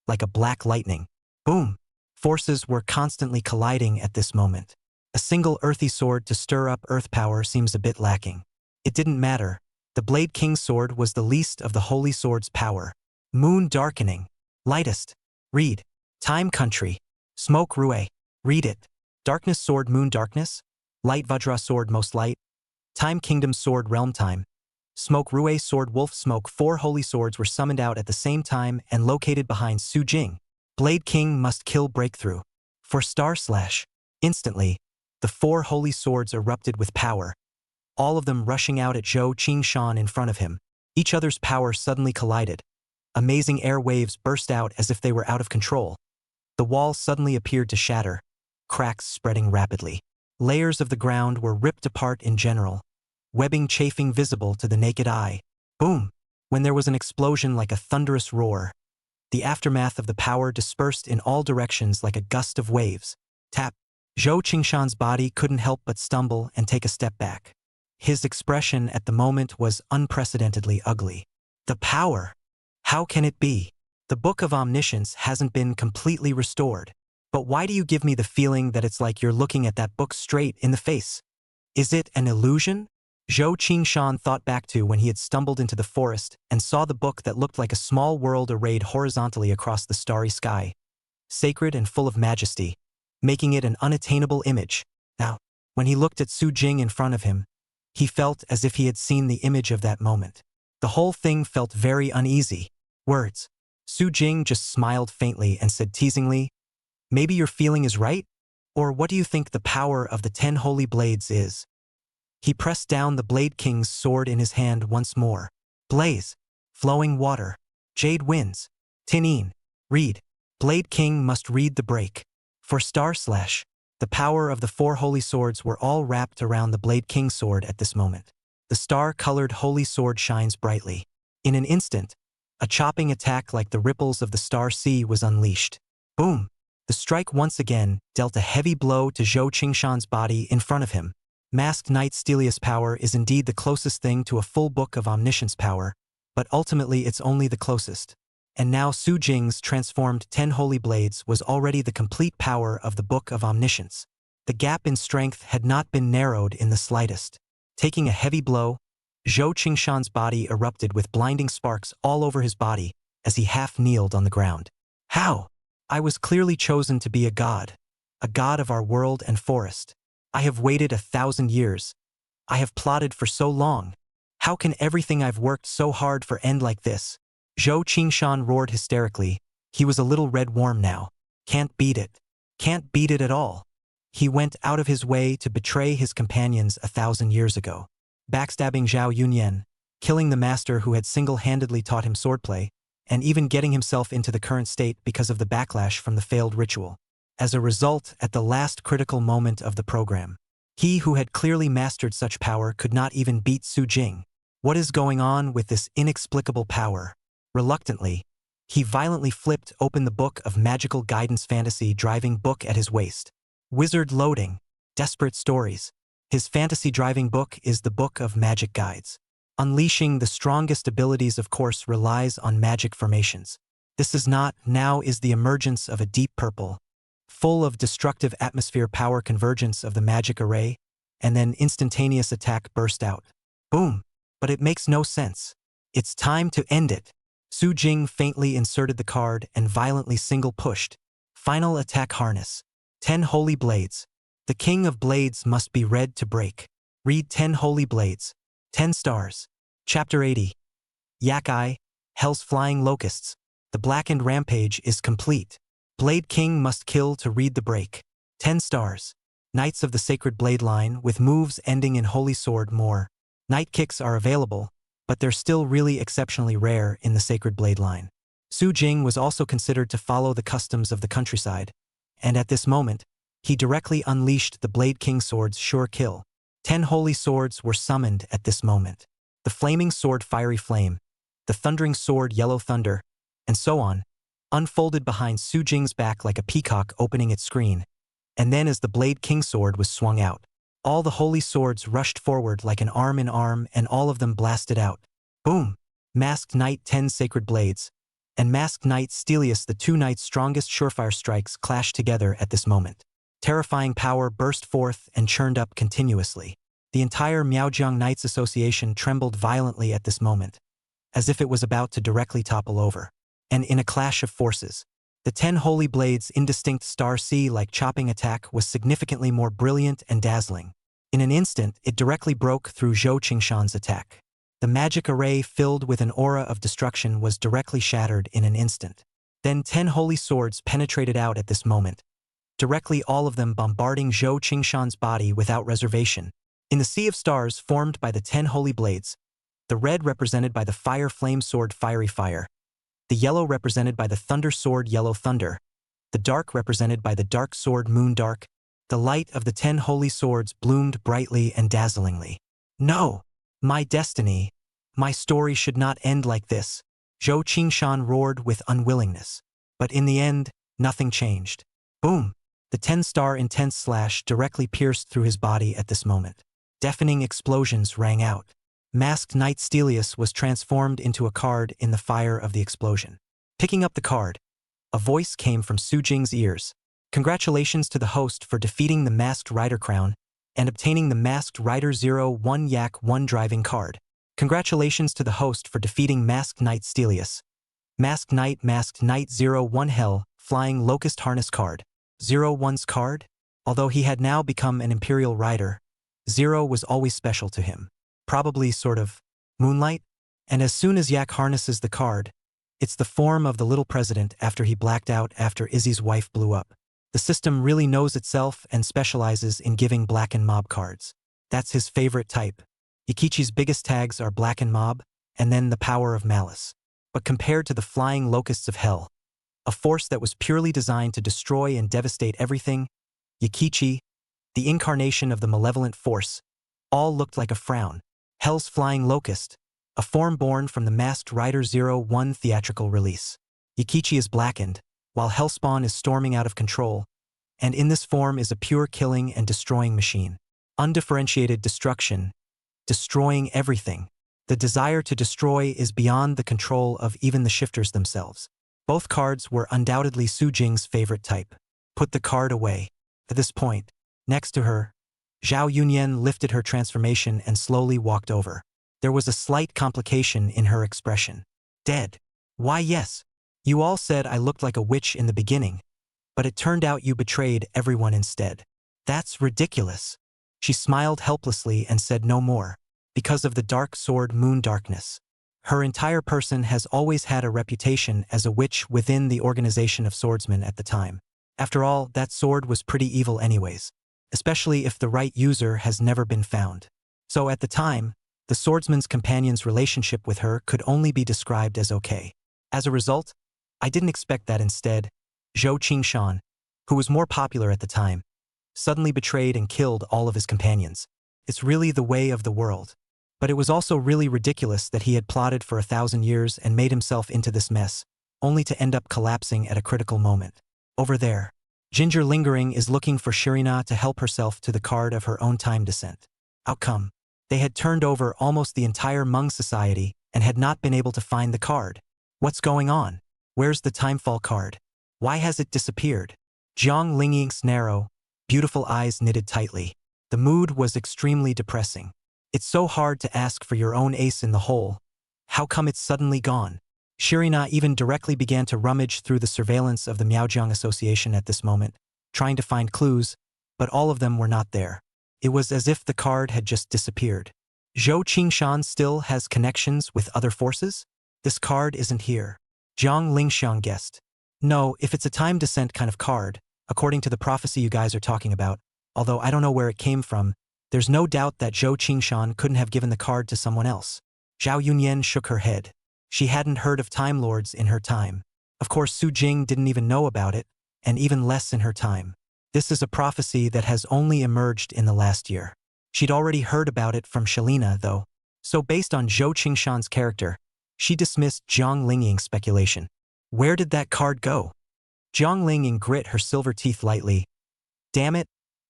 like a black lightning. Boom! Forces were constantly colliding at this moment. A single earthy sword to stir up earth power seems a bit lacking. It didn't matter. The Blade King's sword was the least of the holy sword's power. Moon Darkening. Lightest. Read. Time Country. Smoke Rue. Read it. Darkness Sword Moon Darkness. Light Vajra Sword Most Light. Time Kingdom Sword Realm Time. Smoke Rue Sword Wolf Smoke. 4 holy swords were summoned out at the same time and located behind Su Jing. Blade King must kill breakthrough. For Star Slash. Instantly, the 4 holy swords erupted with power, all of them rushing out at Zhou Qingshan in front of him. Each other's power suddenly collided. Amazing air waves burst out as if they were out of control. The wall suddenly appeared to shatter, cracks spreading rapidly. Layers of the ground were ripped apart in general, webbing chafing visible to the naked eye. Boom! When there was an explosion like a thunderous roar, the aftermath of the power dispersed in all directions like a gust of waves. Tap! Zhou Qingshan's body couldn't help but stumble and take a step back. His expression at the moment was unprecedentedly ugly. The power! How can it be? The Book of Omniscience hasn't been completely restored. But why do you give me the feeling that it's like you're looking at that book straight in the face? Is it an illusion? Zhou Qingshan thought back to when he had stumbled into the forest and saw the book that looked like a small world arrayed horizontally across the starry sky, sacred and full of majesty, making it an unattainable image. Now, when he looked at Su Jing in front of him, he felt as if he had seen the image of that moment. The whole thing felt very uneasy. Words. Su Jing just smiled faintly and said teasingly, "Maybe your feeling is right? Or what do you think the power of the 10 holy blades is?" He pressed down the Blade King's sword in his hand once more. Blaze. Flowing water. Jade winds. Tinin. Read. Blade King must read the break. For Star Slash. The power of the 4 holy swords were all wrapped around the Blade King's sword at this moment. The star-colored holy sword shines brightly. In an instant, a chopping attack like the ripples of the Star Sea was unleashed. Boom! The strike once again dealt a heavy blow to Zhou Qingshan's body in front of him. Masked Knight Stelius power is indeed the closest thing to a full Book of Omniscience power, but ultimately it's only the closest. And now Su Jing's transformed 10 holy blades was already the complete power of the Book of Omniscience. The gap in strength had not been narrowed in the slightest. Taking a heavy blow, Zhou Qingshan's body erupted with blinding sparks all over his body as he half-kneeled on the ground. How? I was clearly chosen to be a god of our world and forest. I have waited 1,000 years. I have plotted for so long. How can everything I've worked so hard for end like this? Zhou Qingshan roared hysterically. He was a little red warm now. Can't beat it. Can't beat it at all. He went out of his way to betray his companions 1,000 years ago, backstabbing Zhao Yunyan, killing the master who had single-handedly taught him swordplay, and even getting himself into the current state because of the backlash from the failed ritual. As a result, at the last critical moment of the program, he who had clearly mastered such power could not even beat Su Jing. What is going on with this inexplicable power? Reluctantly, he violently flipped open the book of magical guidance fantasy driving book at his waist. Wizard loading. Desperate stories. His fantasy driving book is the book of magic guides. Unleashing the strongest abilities, of course, relies on magic formations. This is not, now is the emergence of a deep purple, full of destructive atmosphere power convergence of the magic array, and then instantaneous attack burst out. Boom! But it makes no sense. It's time to end it. Su Jing faintly inserted the card and violently single-pushed. Final attack harness. 10 holy blades. The king of blades must be read to break. Read 10 holy blades. 10 stars. Chapter 80. Yak Eye, Hell's Flying Locusts. The blackened rampage is complete. Blade King must kill to read the break. 10 stars. Knights of the Sacred Blade line with moves ending in Holy Sword more. Night kicks are available, but they're still really exceptionally rare in the Sacred Blade line. Su Jing was also considered to follow the customs of the countryside, and at this moment, he directly unleashed the Blade King sword's sure kill. 10 holy swords were summoned at this moment. The flaming sword Fiery Flame, the thundering sword Yellow Thunder, and so on, unfolded behind Su Jing's back like a peacock opening its screen, and then as the Blade King sword was swung out, all the holy swords rushed forward like an arm in arm and all of them blasted out. Boom! Masked Knight 10 Sacred Blades, and Masked Knight Stelius, the two knights' strongest surefire strikes clashed together at this moment. Terrifying power burst forth and churned up continuously. The entire Miaojiang Knights Association trembled violently at this moment, as if it was about to directly topple over. And in a clash of forces, the 10 holy blades' indistinct star sea-like chopping attack was significantly more brilliant and dazzling. In an instant, it directly broke through Zhou Qingshan's attack. The magic array filled with an aura of destruction was directly shattered in an instant. Then 10 holy swords penetrated out at this moment, directly all of them bombarding Zhou Qingshan's body without reservation. In the sea of stars formed by the 10 holy blades, the red represented by the fire flame sword Fiery Fire, the yellow represented by the thunder sword Yellow Thunder, the dark represented by the dark sword Moon Dark, the light of the 10 holy swords bloomed brightly and dazzlingly. No! My destiny, my story should not end like this, Zhou Qingshan roared with unwillingness. But in the end, nothing changed. Boom! The 10-star intense slash directly pierced through his body at this moment. Deafening explosions rang out. Masked Knight Stelius was transformed into a card in the fire of the explosion. Picking up the card, a voice came from Su Jing's ears. Congratulations to the host for defeating the Masked Rider crown and obtaining the Masked Rider 01 Yak 1 driving card. Congratulations to the host for defeating Masked Knight Stelius. Masked Knight 01 Hell, Flying Locust Harness card. 01's card? Although he had now become an Imperial Rider, 0 was always special to him. Probably sort of moonlight? And as soon as Yak harnesses the card, it's the form of the little president after he blacked out after Izzy's wife blew up. The system really knows itself and specializes in giving Black and Mob cards. That's his favorite type. Yukichi's biggest tags are Black and Mob, and then the Power of Malice. But compared to the Flying Locusts of Hell, a force that was purely designed to destroy and devastate everything, Yukichi, the incarnation of the malevolent force, all looked like a frown. Hell's Flying Locust, a form born from the Masked Rider 01 theatrical release. Yukichi is blackened, while Hellspawn is storming out of control, and in this form is a pure killing and destroying machine. Undifferentiated destruction, destroying everything. The desire to destroy is beyond the control of even the shifters themselves. Both cards were undoubtedly Su Jing's favorite type. Put the card away. At this point, next to her, Zhao Yunyan lifted her transformation and slowly walked over. There was a slight complication in her expression. Dead. Why yes. You all said I looked like a witch in the beginning, but it turned out you betrayed everyone instead. That's ridiculous. She smiled helplessly and said no more. Because of the dark sword Moon Darkness. Her entire person has always had a reputation as a witch within the organization of swordsmen at the time. After all, that sword was pretty evil anyways, especially if the right user has never been found. So at the time, the swordsman's companion's relationship with her could only be described as okay. As a result, I didn't expect that instead, Zhou Qingshan, who was more popular at the time, suddenly betrayed and killed all of his companions. It's really the way of the world. But it was also really ridiculous that he had plotted for 1,000 years and made himself into this mess, only to end up collapsing at a critical moment. Over there, Ginger lingering is looking for Shirina to help herself to the card of her own time descent. Outcome. They had turned over almost the entire Hmong society and had not been able to find the card. What's going on? Where's the timefall card? Why has it disappeared? Jiang Lingying's narrow, beautiful eyes knitted tightly. The mood was extremely depressing. It's so hard to ask for your own ace in the hole. How come it's suddenly gone? Shirina even directly began to rummage through the surveillance of the Miaojiang Association at this moment, trying to find clues, but all of them were not there. It was as if the card had just disappeared. Zhou Qingshan still has connections with other forces? This card isn't here. Jiang Lingxiang guessed. No, if it's a time descent kind of card, according to the prophecy you guys are talking about, although I don't know where it came from, there's no doubt that Zhou Qingshan couldn't have given the card to someone else. Zhao Yunyan shook her head. She hadn't heard of Time Lords in her time. Of course, Su Jing didn't even know about it, and even less in her time. This is a prophecy that has only emerged in the last year. She'd already heard about it from Shalina, though. So based on Zhou Qingshan's character, she dismissed Jiang Lingying's speculation. Where did that card go? Jiang Lingying grit her silver teeth lightly. Damn it,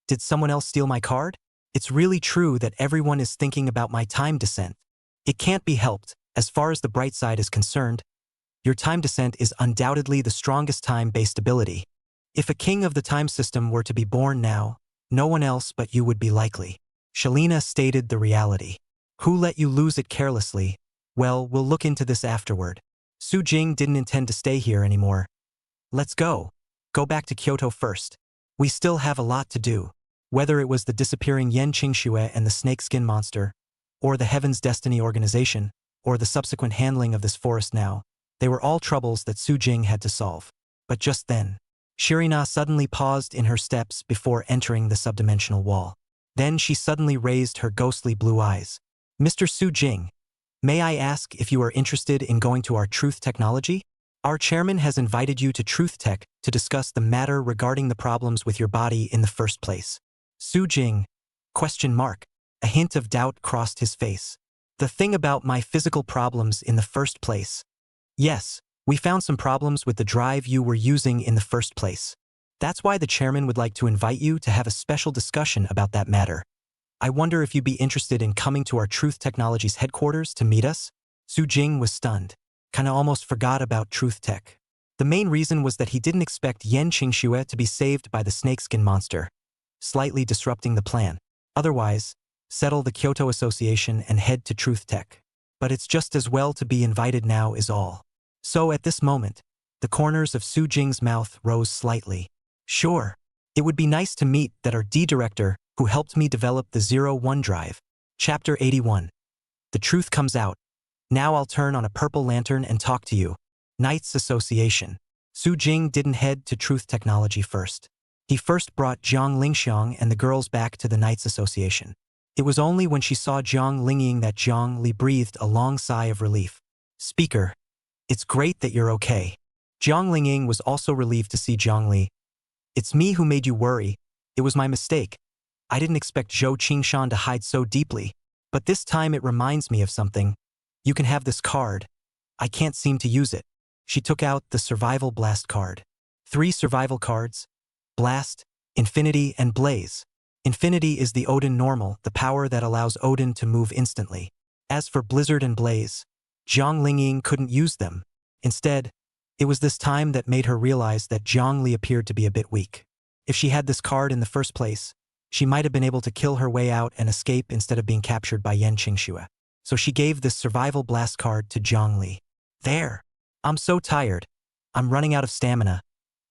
did someone else steal my card? It's really true that everyone is thinking about my time descent. It can't be helped. As far as the bright side is concerned, your time descent is undoubtedly the strongest time-based ability. If a king of the time system were to be born now, no one else but you would be likely. Shalina stated the reality. Who let you lose it carelessly? Well, we'll look into this afterward. Su Jing didn't intend to stay here anymore. Let's go. Go back to Kyoto first. We still have a lot to do. Whether it was the disappearing Yen Qingxue and the snakeskin monster, or the Heaven's Destiny organization, or the subsequent handling of this forest now, they were all troubles that Su Jing had to solve. But just then, Shirina suddenly paused in her steps before entering the subdimensional wall. Then she suddenly raised her ghostly blue eyes. Mr. Su Jing, may I ask if you are interested in going to our Truth Technology? Our chairman has invited you to Truth Tech to discuss the matter regarding the problems with your body in the first place. Su Jing, ? A hint of doubt crossed his face. The thing about my physical problems in the first place. Yes, we found some problems with the drive you were using in the first place. That's why the chairman would like to invite you to have a special discussion about that matter. I wonder if you'd be interested in coming to our Truth Technologies headquarters to meet us? Su Jing was stunned. Kinda almost forgot about Truth Tech. The main reason was that he didn't expect Yen Qingxue to be saved by the snakeskin monster, slightly disrupting the plan. Otherwise, settle the Kyoto Association and head to Truth Tech. But it's just as well to be invited now is all. So at this moment, the corners of Su Jing's mouth rose slightly. Sure, it would be nice to meet that our D-director who helped me develop the 01 drive. Chapter 81. The truth comes out. Now I'll turn on a purple lantern and talk to you. Knights Association. Su Jing didn't head to Truth Technology first. He first brought Jiang Lingxiang and the girls back to the Knights Association. It was only when she saw Jiang Lingying that Jiang Li breathed a long sigh of relief. Speaker, it's great that you're okay. Jiang Lingying was also relieved to see Jiang Li. It's me who made you worry. It was my mistake. I didn't expect Zhou Qingshan to hide so deeply, but this time it reminds me of something. You can have this card. I can't seem to use it. She took out the Survival Blast card. 3 survival cards: Blast, Infinity, and Blaze. Infinity is the Odin normal, the power that allows Odin to move instantly. As for Blizzard and Blaze, Jiang Lingying couldn't use them. Instead, it was this time that made her realize that Jiang Li appeared to be a bit weak. If she had this card in the first place, she might have been able to kill her way out and escape instead of being captured by Yen Qingxue. So she gave this Survival Blast card to Jiang Li. There. I'm so tired. I'm running out of stamina.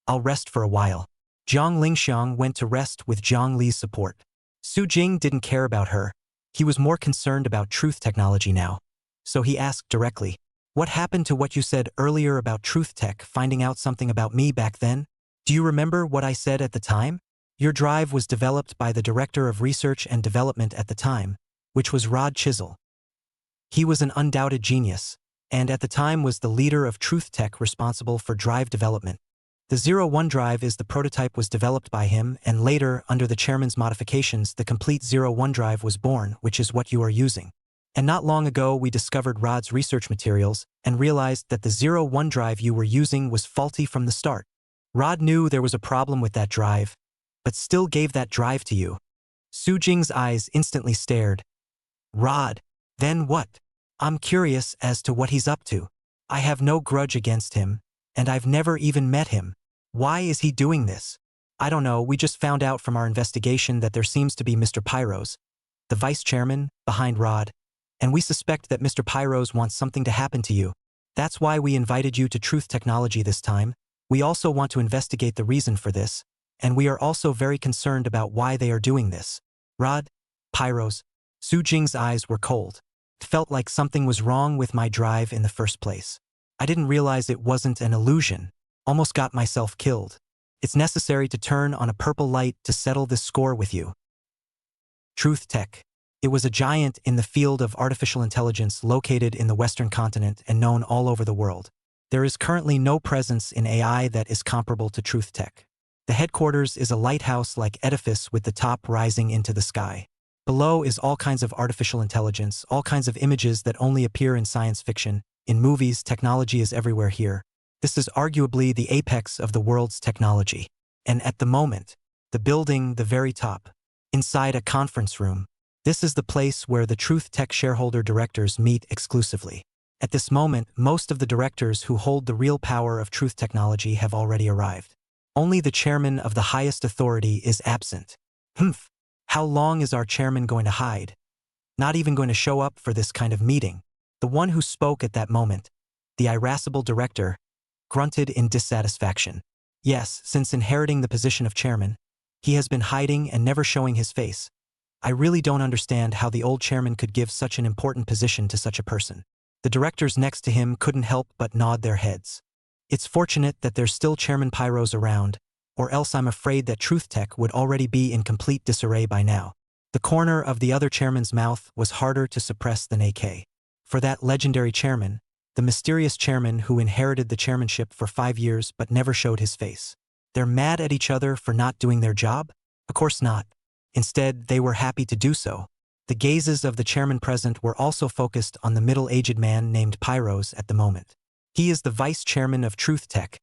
I'll rest for a while. Jiang Lingxiang went to rest with Jiang Li's support. Su Jing didn't care about her. He was more concerned about Truth Technology now. So he asked directly, what happened to what you said earlier about Truth Tech finding out something about me back then? Do you remember what I said at the time? Your drive was developed by the Director of Research and Development at the time, which was Rod Chisel. He was an undoubted genius, and at the time was the leader of Truth Tech responsible for drive development. The 01 drive is the prototype was developed by him, and later, under the chairman's modifications, the complete 01 drive was born, which is what you are using. And not long ago, we discovered Rod's research materials and realized that the 01 drive you were using was faulty from the start. Rod knew there was a problem with that drive, but still gave that drive to you. Su Jing's eyes instantly stared. Rod, then what? I'm curious as to what he's up to. I have no grudge against him, and I've never even met him. Why is he doing this? I don't know, we just found out from our investigation that there seems to be Mr. Pyros, the vice chairman, behind Rod, and we suspect that Mr. Pyros wants something to happen to you. That's why we invited you to Truth Technology this time. We also want to investigate the reason for this, and we are also very concerned about why they are doing this. Rod, Pyros, Su Jing's eyes were cold. It felt like something was wrong with my drive in the first place. I didn't realize it wasn't an illusion. Almost got myself killed. It's necessary to turn on a purple light to settle this score with you. Truth Tech. It was a giant in the field of artificial intelligence located in the Western continent and known all over the world. There is currently no presence in AI that is comparable to Truth Tech. The headquarters is a lighthouse-like edifice with the top rising into the sky. Below is all kinds of artificial intelligence, all kinds of images that only appear in science fiction. In movies, technology is everywhere here. This is arguably the apex of the world's technology. And at the moment, the building, the very top, inside a conference room, this is the place where the Truth Tech shareholder directors meet exclusively. At this moment, most of the directors who hold the real power of Truth Technology have already arrived. Only the chairman of the highest authority is absent. Humph! How long is our chairman going to hide? Not even going to show up for this kind of meeting. The one who spoke at that moment, the irascible director, grunted in dissatisfaction. Yes, since inheriting the position of chairman, he has been hiding and never showing his face. I really don't understand how the old chairman could give such an important position to such a person. The directors next to him couldn't help but nod their heads. It's fortunate that there's still Chairman Pyros around, or else I'm afraid that Truth Tech would already be in complete disarray by now. The corner of the other chairman's mouth was harder to suppress than AK. For that legendary chairman, the mysterious chairman who inherited the chairmanship for 5 years but never showed his face. They're mad at each other for not doing their job? Of course not. Instead, they were happy to do so. The gazes of the chairman present were also focused on the middle-aged man named Pyros at the moment. He is the vice chairman of Truth Tech,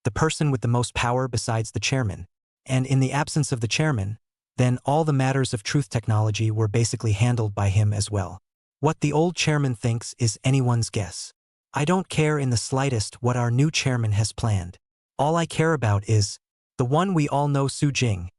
the person with the most power besides the chairman. And in the absence of the chairman, then all the matters of Truth Technology were basically handled by him as well. What the old chairman thinks is anyone's guess. I don't care in the slightest what our new chairman has planned. All I care about is the one we all know, Su Jing,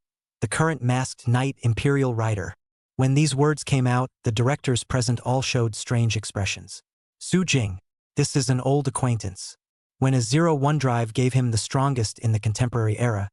the current masked knight imperial rider. When these words came out, the directors present all showed strange expressions. Su Jing, this is an old acquaintance. When a 01 drive gave him the strongest in the contemporary era,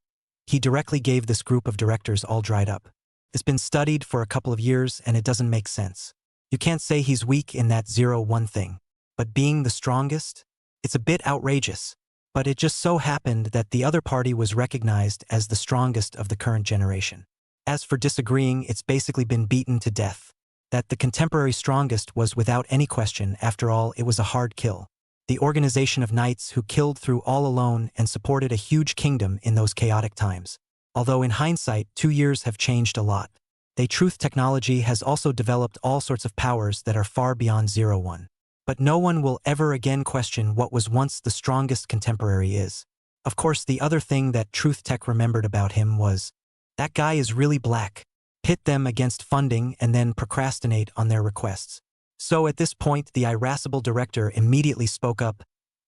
he directly gave this group of directors all dried up. It's been studied for a couple of years and it doesn't make sense. You can't say he's weak in that 01 thing. But being the strongest? It's a bit outrageous. But it just so happened that the other party was recognized as the strongest of the current generation. As for disagreeing, it's basically been beaten to death. That the contemporary strongest was without any question. After all, it was a hard kill. The organization of knights who killed through all alone and supported a huge kingdom in those chaotic times. Although in hindsight, 2 years have changed a lot. The Truth Technology has also developed all sorts of powers that are far beyond 01. But no one will ever again question what was once the strongest contemporary is. Of course, the other thing that Truth Tech remembered about him was, that guy is really black. Pit them against funding and then procrastinate on their requests. So at this point, the irascible director immediately spoke up.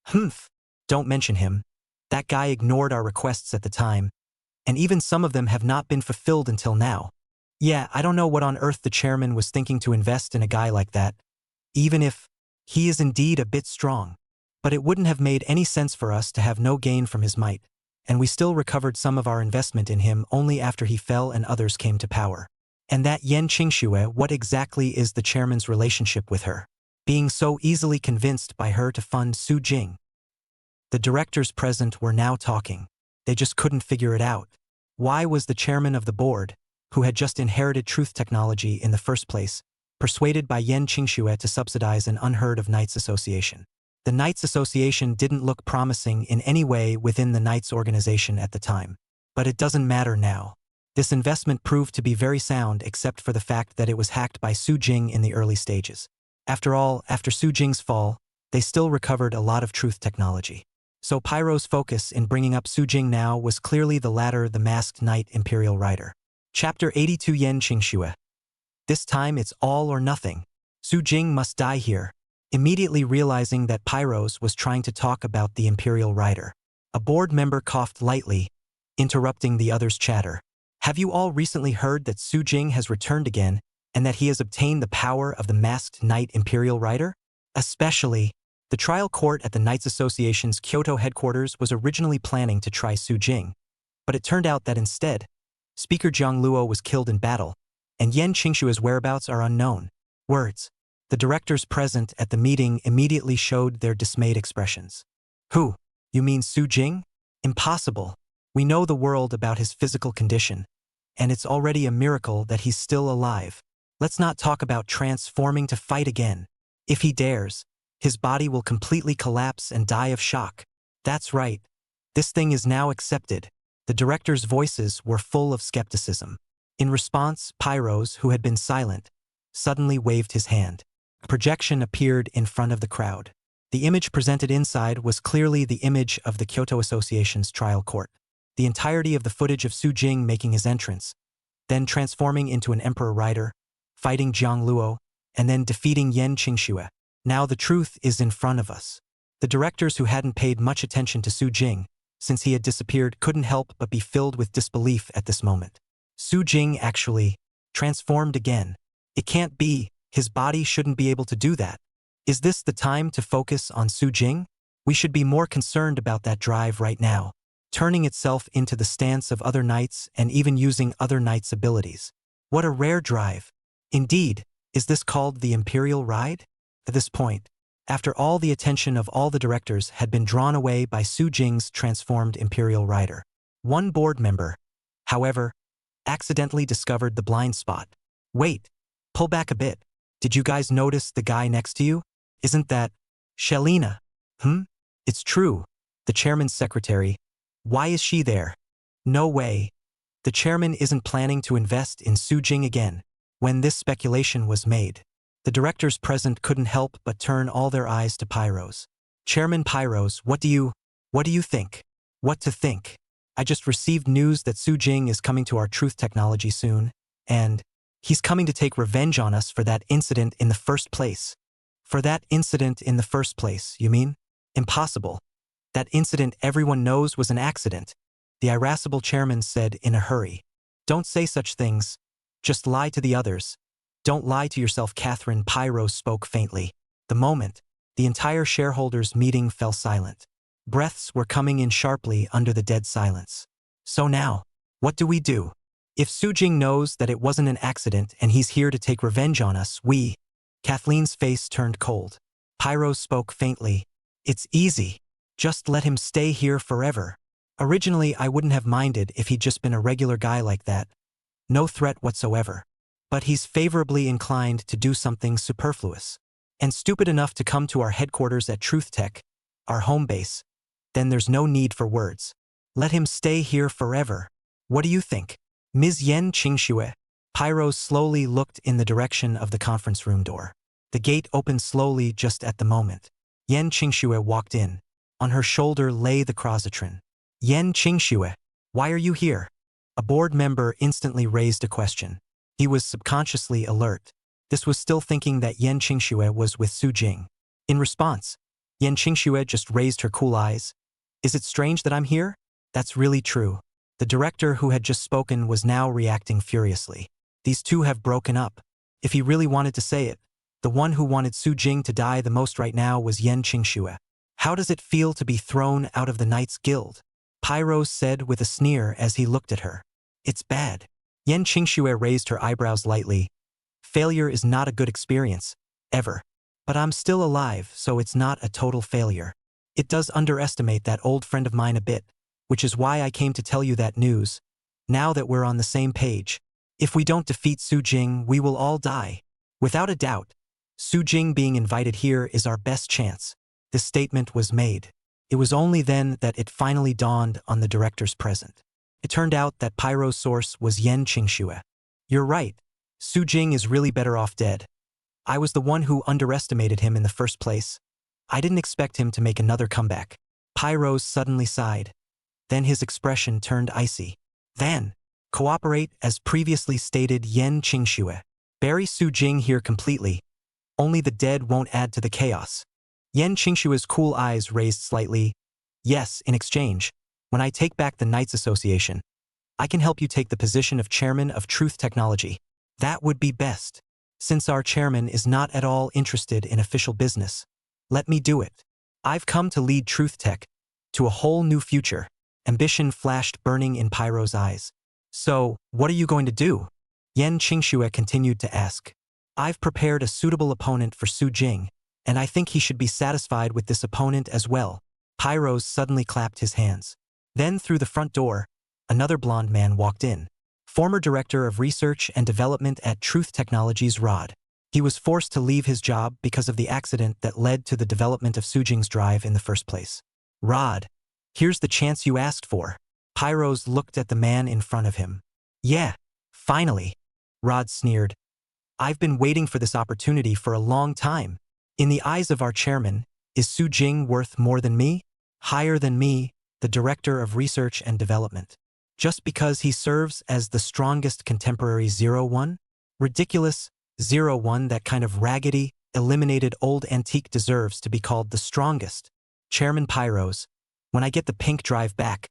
Humph, don't mention him. That guy ignored our requests at the time, and even some of them have not been fulfilled until now. Yeah, I don't know what on earth the chairman was thinking to invest in a guy like that, even if he is indeed a bit strong. But it wouldn't have made any sense for us to have no gain from his might, and we still recovered some of our investment in him only after he fell and others came to power. And that Yen Qingxue, what exactly is the chairman's relationship with her? Being so easily convinced by her to fund Su Jing. The directors present were now talking. They just couldn't figure it out. Why was the chairman of the board, who had just inherited Truth Technology in the first place, persuaded by Yen Qingxue to subsidize an unheard of Knights Association? The Knights Association didn't look promising in any way within the Knights organization at the time. But it doesn't matter now. This investment proved to be very sound except for the fact that it was hacked by Su Jing in the early stages. After all, after Su Jing's fall, they still recovered a lot of truth technology. So Pyro's focus in bringing up Su Jing now was clearly the latter, the masked knight imperial rider. Chapter 82 Yen Qingxue. This time it's all or nothing. Su Jing must die here. Immediately realizing that Pyros was trying to talk about the imperial rider, a board member coughed lightly, interrupting the other's chatter. Have you all recently heard that Su Jing has returned again and that he has obtained the power of the masked knight imperial rider? Especially, the trial court at the Knights Association's Kyoto headquarters was originally planning to try Su Jing, but it turned out that instead, Speaker Jiang Luo was killed in battle, and Yen Qingshue's whereabouts are unknown. Words. The directors present at the meeting immediately showed their dismayed expressions. Who? You mean Su Jing? Impossible. We know the world about his physical condition, and it's already a miracle that he's still alive. Let's not talk about transforming to fight again. If he dares, his body will completely collapse and die of shock. That's right. This thing is now accepted. The directors' voices were full of skepticism. In response, Pyros, who had been silent, suddenly waved his hand. A projection appeared in front of the crowd. The image presented inside was clearly the image of the Kyoto Association's trial court. The entirety of the footage of Su Jing making his entrance, then transforming into an emperor rider, fighting Jiang Luo, and then defeating Yen Qingxue. Now the truth is in front of us. The directors who hadn't paid much attention to Su Jing, since he had disappeared, couldn't help but be filled with disbelief at this moment. Su Jing actually transformed again. It can't be. His body shouldn't be able to do that. Is this the time to focus on Su Jing? We should be more concerned about that drive right now, turning itself into the stance of other knights and even using other knights' abilities. What a rare drive. Indeed, is this called the Imperial Ride? At this point, after all the attention of all the directors had been drawn away by Su Jing's transformed Imperial Rider, one board member, however, accidentally discovered the blind spot. Wait, pull back a bit. Did you guys notice the guy next to you? Isn't that Shelina? It's true. The chairman's secretary. Why is she there? No way. The chairman isn't planning to invest in Su Jing again. When this speculation was made, the directors present couldn't help but turn all their eyes to Pyros. Chairman Pyros, what do you think? What to think? I just received news that Su Jing is coming to our truth technology soon, and he's coming to take revenge on us for that incident in the first place. For that incident in the first place, you mean? Impossible. That incident everyone knows was an accident, the irascible chairman said in a hurry. Don't say such things. Just lie to the others. Don't lie to yourself, Catherine. Pyros spoke faintly. The moment, the entire shareholders' meeting fell silent. Breaths were coming in sharply under the dead silence. So now, what do we do? If Su Jing knows that it wasn't an accident and he's here to take revenge on us, Kathleen's face turned cold. Pyros spoke faintly. It's easy. Just let him stay here forever. Originally, I wouldn't have minded if he'd just been a regular guy like that. No threat whatsoever. But he's favorably inclined to do something superfluous. And stupid enough to come to our headquarters at Truth Tech, our home base. Then there's no need for words. Let him stay here forever. What do you think? Ms. Yen Qingxue. Pyros slowly looked in the direction of the conference room door. The gate opened slowly just at the moment. Yen Qingxue walked in. On her shoulder lay the Crozatron. Yen Qingxue, why are you here? A board member instantly raised a question. He was subconsciously alert. This was still thinking that Yen Qingxue was with Su Jing. In response, Yen Qingxue just raised her cool eyes. Is it strange that I'm here? That's really true. The director who had just spoken was now reacting furiously. These two have broken up. If he really wanted to say it, the one who wanted Su Jing to die the most right now was Yen Qingxue. How does it feel to be thrown out of the Knights Guild? Pyros said with a sneer as he looked at her. It's bad. Yen Qingxue raised her eyebrows lightly. Failure is not a good experience, ever. But I'm still alive, so it's not a total failure. It does underestimate that old friend of mine a bit, which is why I came to tell you that news. Now that we're on the same page, if we don't defeat Su Jing, we will all die. Without a doubt, Su Jing being invited here is our best chance. This statement was made. It was only then that it finally dawned on the directors present. It turned out that Pyro's source was Yen Qingxue. You're right. Su Jing is really better off dead. I was the one who underestimated him in the first place. I didn't expect him to make another comeback. Pyros suddenly sighed. Then his expression turned icy. Then, cooperate as previously stated Yen Qingxue. Bury Su Jing here completely. Only the dead won't add to the chaos. Yen Qingshue's cool eyes raised slightly. Yes, in exchange, when I take back the Knights Association, I can help you take the position of chairman of Truth Technology. That would be best. Since our chairman is not at all interested in official business, let me do it. I've come to lead Truth Tech to a whole new future. Ambition flashed burning in Pyro's eyes. So, what are you going to do? Yen Qingxue continued to ask. I've prepared a suitable opponent for Su Jing, and I think he should be satisfied with this opponent as well. Pyros suddenly clapped his hands. Then through the front door, another blond man walked in. Former Director of Research and Development at Truth Technologies Rod. He was forced to leave his job because of the accident that led to the development of Su Jing's drive in the first place. Rod, here's the chance you asked for. Pyros looked at the man in front of him. Yeah, finally. Rod sneered. I've been waiting for this opportunity for a long time. In the eyes of our chairman, is Su Jing worth more than me? Higher than me, the Director of Research and Development? Just because he serves as the strongest contemporary 01? Ridiculous. 01, that kind of raggedy, eliminated old antique deserves to be called the strongest. Chairman Pyros, when I get the pink drive back,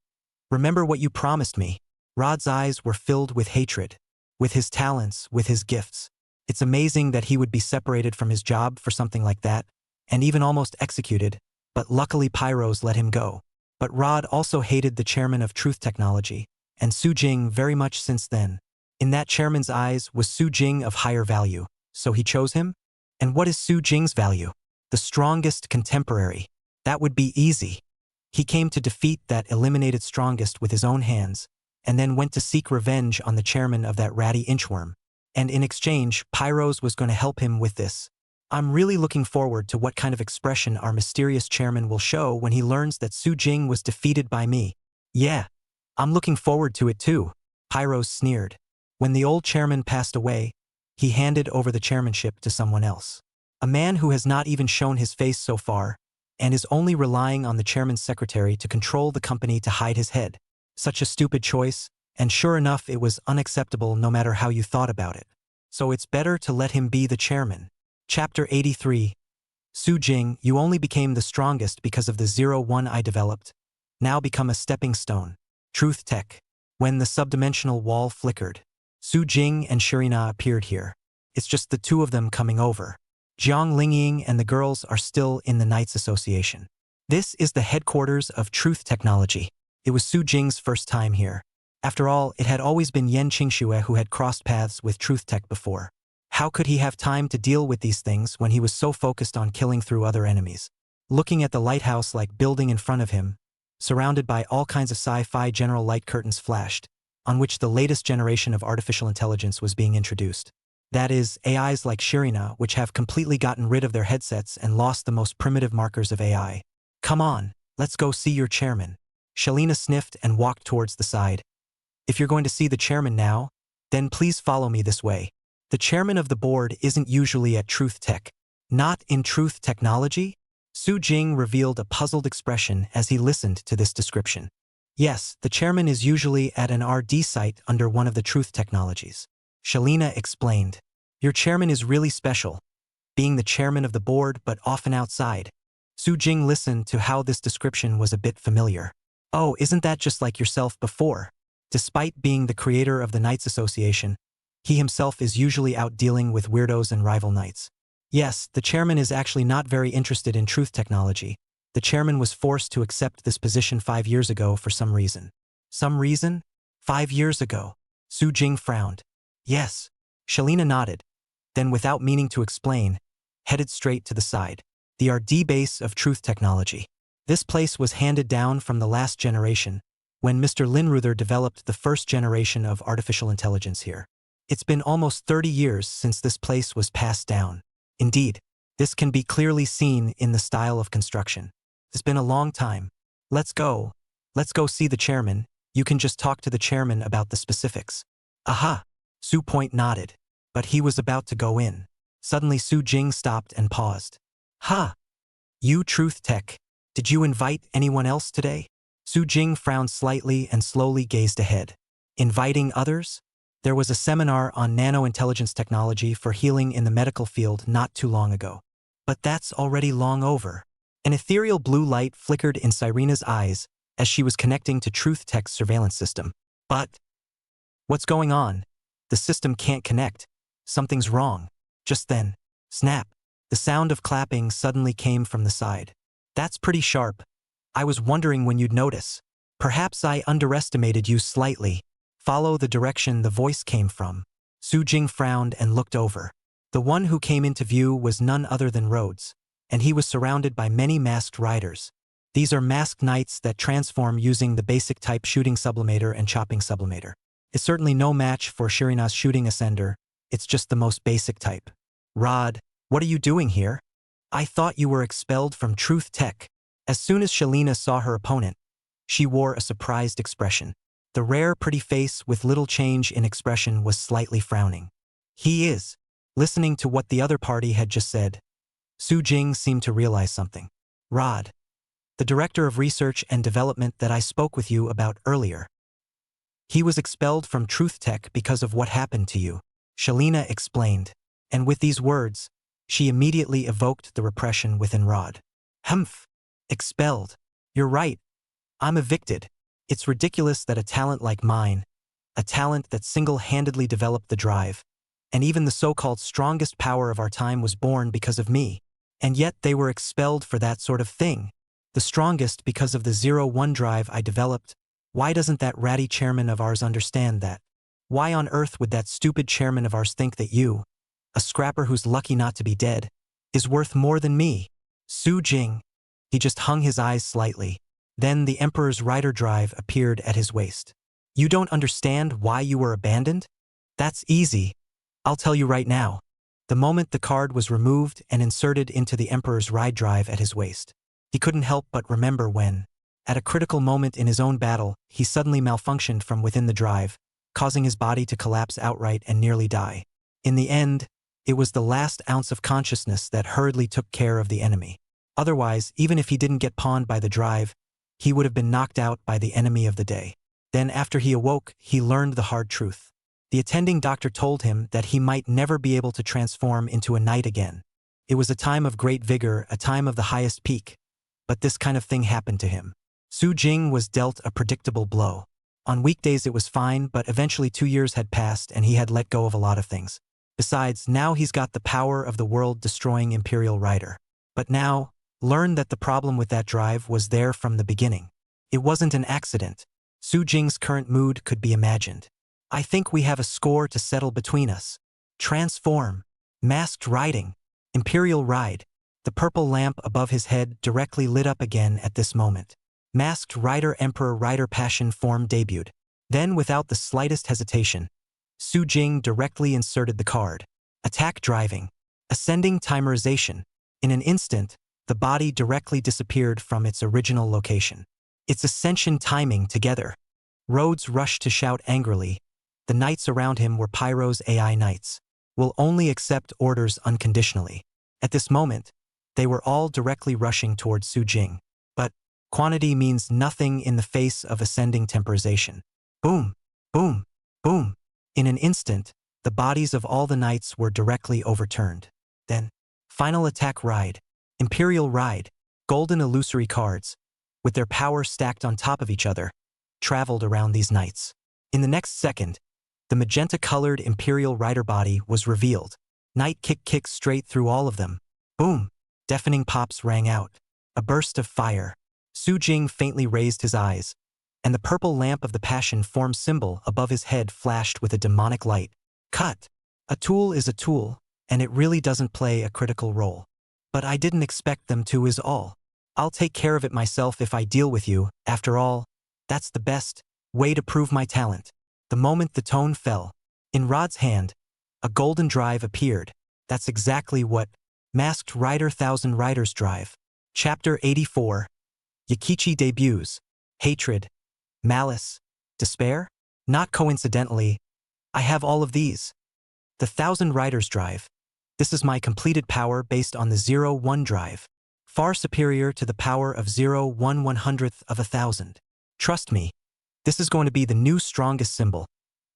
remember what you promised me. Rod's eyes were filled with hatred. With his talents, with his gifts. It's amazing that he would be separated from his job for something like that, and even almost executed, but luckily Pyros let him go. But Rod also hated the chairman of Truth Technology, and Su Jing very much since then. In that chairman's eyes was Su Jing of higher value, so he chose him? And what is Su Jing's value? The strongest contemporary. That would be easy. He came to defeat that eliminated strongest with his own hands, and then went to seek revenge on the chairman of that ratty inchworm. And in exchange, Pyros was going to help him with this. I'm really looking forward to what kind of expression our mysterious chairman will show when he learns that Su Jing was defeated by me. Yeah, I'm looking forward to it too. Pyros sneered. When the old chairman passed away, he handed over the chairmanship to someone else. A man who has not even shown his face so far, and is only relying on the chairman's secretary to control the company to hide his head. Such a stupid choice, and sure enough it was unacceptable no matter how you thought about it. So it's better to let him be the chairman. Chapter 83. Su Jing, you only became the strongest because of the 01 I developed. Now become a stepping stone. Truth Tech. When the subdimensional wall flickered, Su Jing and Shirina appeared here. It's just the two of them coming over. Jiang Lingying and the girls are still in the Knights Association. This is the headquarters of Truth Technology. It was Su Jing's first time here. After all, it had always been Yen Qingxue who had crossed paths with Truth Tech before. How could he have time to deal with these things when he was so focused on killing through other enemies? Looking at the lighthouse-like building in front of him, surrounded by all kinds of sci-fi general light curtains flashed, on which the latest generation of artificial intelligence was being introduced. That is, AIs like Shirina, which have completely gotten rid of their headsets and lost the most primitive markers of AI. Come on, let's go see your chairman. Shalina sniffed and walked towards the side. If you're going to see the chairman now, then please follow me this way. The chairman of the board isn't usually at Truth Tech. Not in Truth Technology? Su Jing revealed a puzzled expression as he listened to this description. Yes, the chairman is usually at an RD site under one of the Truth Technologies. Shalina explained. Your chairman is really special, being the chairman of the board but often outside. Su Jing listened to how this description was a bit familiar. Oh, isn't that just like yourself before? Despite being the creator of the Knights Association, he himself is usually out dealing with weirdos and rival knights. Yes, the chairman is actually not very interested in Truth Technology. The chairman was forced to accept this position 5 years ago for some reason. Some reason? 5 years ago. Su Jing frowned. Yes. Shalina nodded. Then without meaning to explain, headed straight to the side. The RD base of Truth Technology. This place was handed down from the last generation, when Mr. Linruther developed the first generation of artificial intelligence here. It's been almost 30 years since this place was passed down. Indeed, this can be clearly seen in the style of construction. It's been a long time. Let's go. Let's go see the chairman. You can just talk to the chairman about the specifics. Aha! Su Point nodded. But he was about to go in. Suddenly Su Jing stopped and paused. Ha! You Truth Tech. Did you invite anyone else today? Su Jing frowned slightly and slowly gazed ahead. Inviting others? There was a seminar on nano-intelligence technology for healing in the medical field not too long ago. But that's already long over. An ethereal blue light flickered in Cyrena's eyes as she was connecting to Truth Tech's surveillance system. But what's going on? The system can't connect. Something's wrong. Just then, snap. The sound of clapping suddenly came from the side. That's pretty sharp. I was wondering when you'd notice. Perhaps I underestimated you slightly. Follow the direction the voice came from. Su Jing frowned and looked over. The one who came into view was none other than Rhodes, and he was surrounded by many masked riders. These are masked knights that transform using the basic type shooting sublimator and chopping sublimator. It's certainly no match for Shirina's shooting ascender, it's just the most basic type. Rod, what are you doing here? I thought you were expelled from Truth Tech. As soon as Shalina saw her opponent, she wore a surprised expression. The rare pretty face with little change in expression was slightly frowning. He is. Listening to what the other party had just said, Su Jing seemed to realize something. Rod, the director of research and development that I spoke with you about earlier. He was expelled from Truth Tech because of what happened to you, Shalina explained, and with these words, she immediately evoked the repression within Rod. Humph. Expelled. You're right. I'm evicted. It's ridiculous that a talent like mine, a talent that single-handedly developed the drive, and even the so-called strongest power of our time was born because of me, and yet they were expelled for that sort of thing. The strongest because of the 0-1 drive I developed. Why doesn't that ratty chairman of ours understand that? Why on earth would that stupid chairman of ours think that you, a scrapper who's lucky not to be dead, is worth more than me? Su Jing. He just hung his eyes slightly. Then the Emperor's rider drive appeared at his waist. You don't understand why you were abandoned? That's easy. I'll tell you right now. The moment the card was removed and inserted into the Emperor's ride drive at his waist, he couldn't help but remember when, at a critical moment in his own battle, he suddenly malfunctioned from within the drive, causing his body to collapse outright and nearly die. In the end, it was the last ounce of consciousness that hurriedly took care of the enemy. Otherwise, even if he didn't get pawned by the drive, he would have been knocked out by the enemy of the day. Then after he awoke, he learned the hard truth. The attending doctor told him that he might never be able to transform into a knight again. It was a time of great vigor, a time of the highest peak. But this kind of thing happened to him. Su Jing was dealt a predictable blow. On weekdays it was fine, but eventually 2 years had passed and he had let go of a lot of things. Besides, now he's got the power of the world-destroying Imperial Rider. But now, learn that the problem with that drive was there from the beginning. It wasn't an accident. Su Jing's current mood could be imagined. I think we have a score to settle between us. Transform. Masked riding. Imperial ride. The purple lamp above his head directly lit up again at this moment. Masked rider Emperor rider passion form debuted. Then without the slightest hesitation, Su Jing directly inserted the card. Attack driving. Ascending timerization. In an instant, the body directly disappeared from its original location. Its ascension timing together. Rhodes rushed to shout angrily. The knights around him were Pyro's AI knights. Will only accept orders unconditionally. At this moment, they were all directly rushing towards Su Jing. But quantity means nothing in the face of ascending temporization. Boom, boom, boom. In an instant, the bodies of all the knights were directly overturned. Then, final attack ride. Imperial ride. Golden illusory cards, with their power stacked on top of each other, traveled around these knights. In the next second, the magenta-colored Imperial rider body was revealed. Knight kicked straight through all of them. Boom! Deafening pops rang out. A burst of fire. Su Jing faintly raised his eyes, and the purple lamp of the passion form symbol above his head flashed with a demonic light. Cut! A tool is a tool, and it really doesn't play a critical role. But I didn't expect them to is all. I'll take care of it myself if I deal with you. After all, that's the best way to prove my talent. The moment the tone fell, in Rod's hand, a golden drive appeared. That's exactly what Masked Rider Thousand Riders Drive. Chapter 84. Yakichi debuts. Hatred. Malice. Despair? Not coincidentally, I have all of these. The Thousand Riders Drive. This is my completed power based on the 0-1 drive, far superior to the power of 0-1/100th of 1,000. Trust me, this is going to be the new strongest symbol,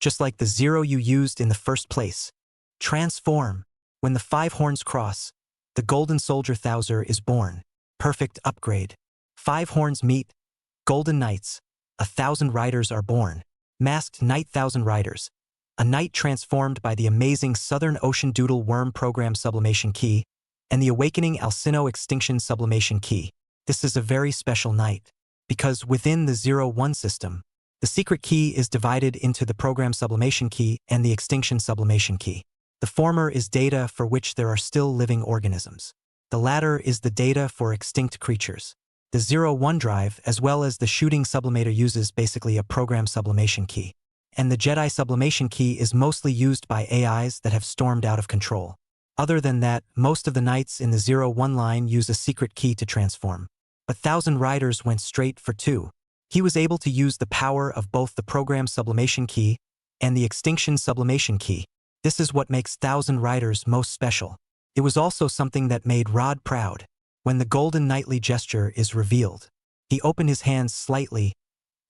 just like the 0 you used in the first place. Transform. When the 5 horns cross, the golden soldier Thouser is born. Perfect upgrade. 5 horns meet. Golden knights. 1,000 riders are born. Masked Knight 1,000 riders. A knight transformed by the amazing Southern Ocean Doodle Worm Program Sublimation Key and the Awakening Alcino Extinction Sublimation Key. This is a very special knight, because within the 0-1 system, the secret key is divided into the Program Sublimation Key and the Extinction Sublimation Key. The former is data for which there are still living organisms. The latter is the data for extinct creatures. The 0-1 drive, as well as the shooting sublimator, uses basically a program sublimation key. And the Jedi sublimation key is mostly used by AIs that have stormed out of control. Other than that, most of the knights in the 0-1 line use a secret key to transform. But 1,000 riders went straight for 2. He was able to use the power of both the program sublimation key and the extinction sublimation key. This is what makes 1,000 riders most special. It was also something that made Rod proud. When the golden knightly gesture is revealed, he opened his hands slightly,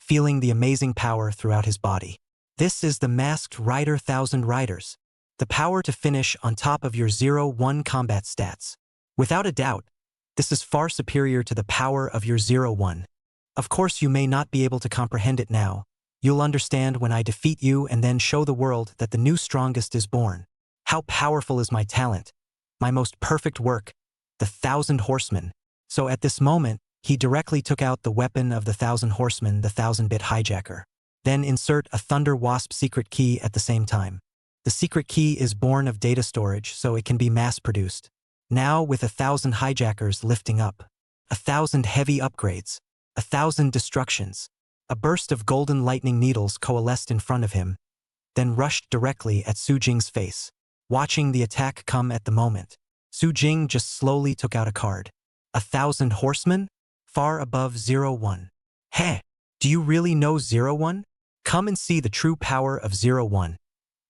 feeling the amazing power throughout his body. This is the masked rider 1,000 riders. The power to finish on top of your 0-1 combat stats. Without a doubt, this is far superior to the power of your 0-1. Of course, you may not be able to comprehend it now. You'll understand when I defeat you and then show the world that the new strongest is born. How powerful is my talent? My most perfect work, the 1,000 horsemen. So at this moment, he directly took out the weapon of the 1,000 horsemen, the 1,000-bit hijacker. Then insert a Thunder Wasp secret key at the same time. The secret key is born of data storage, so it can be mass-produced. Now with 1,000 hijackers lifting up, 1,000 heavy upgrades, 1,000 destructions, a burst of golden lightning needles coalesced in front of him, then rushed directly at Su Jing's face. Watching the attack come at the moment, Su Jing just slowly took out a card. 1,000 horsemen? Far above 0-1. Heh, do you really know 0-1? Come and see the true power of 0-1.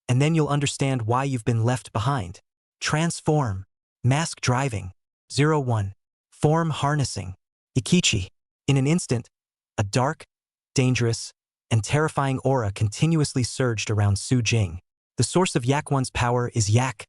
And then you'll understand why you've been left behind. Transform. Mask driving. 0-1. Form harnessing. Ikichi. In an instant, a dark, dangerous, and terrifying aura continuously surged around Su Jing. The source of Yak 1's power is Yak,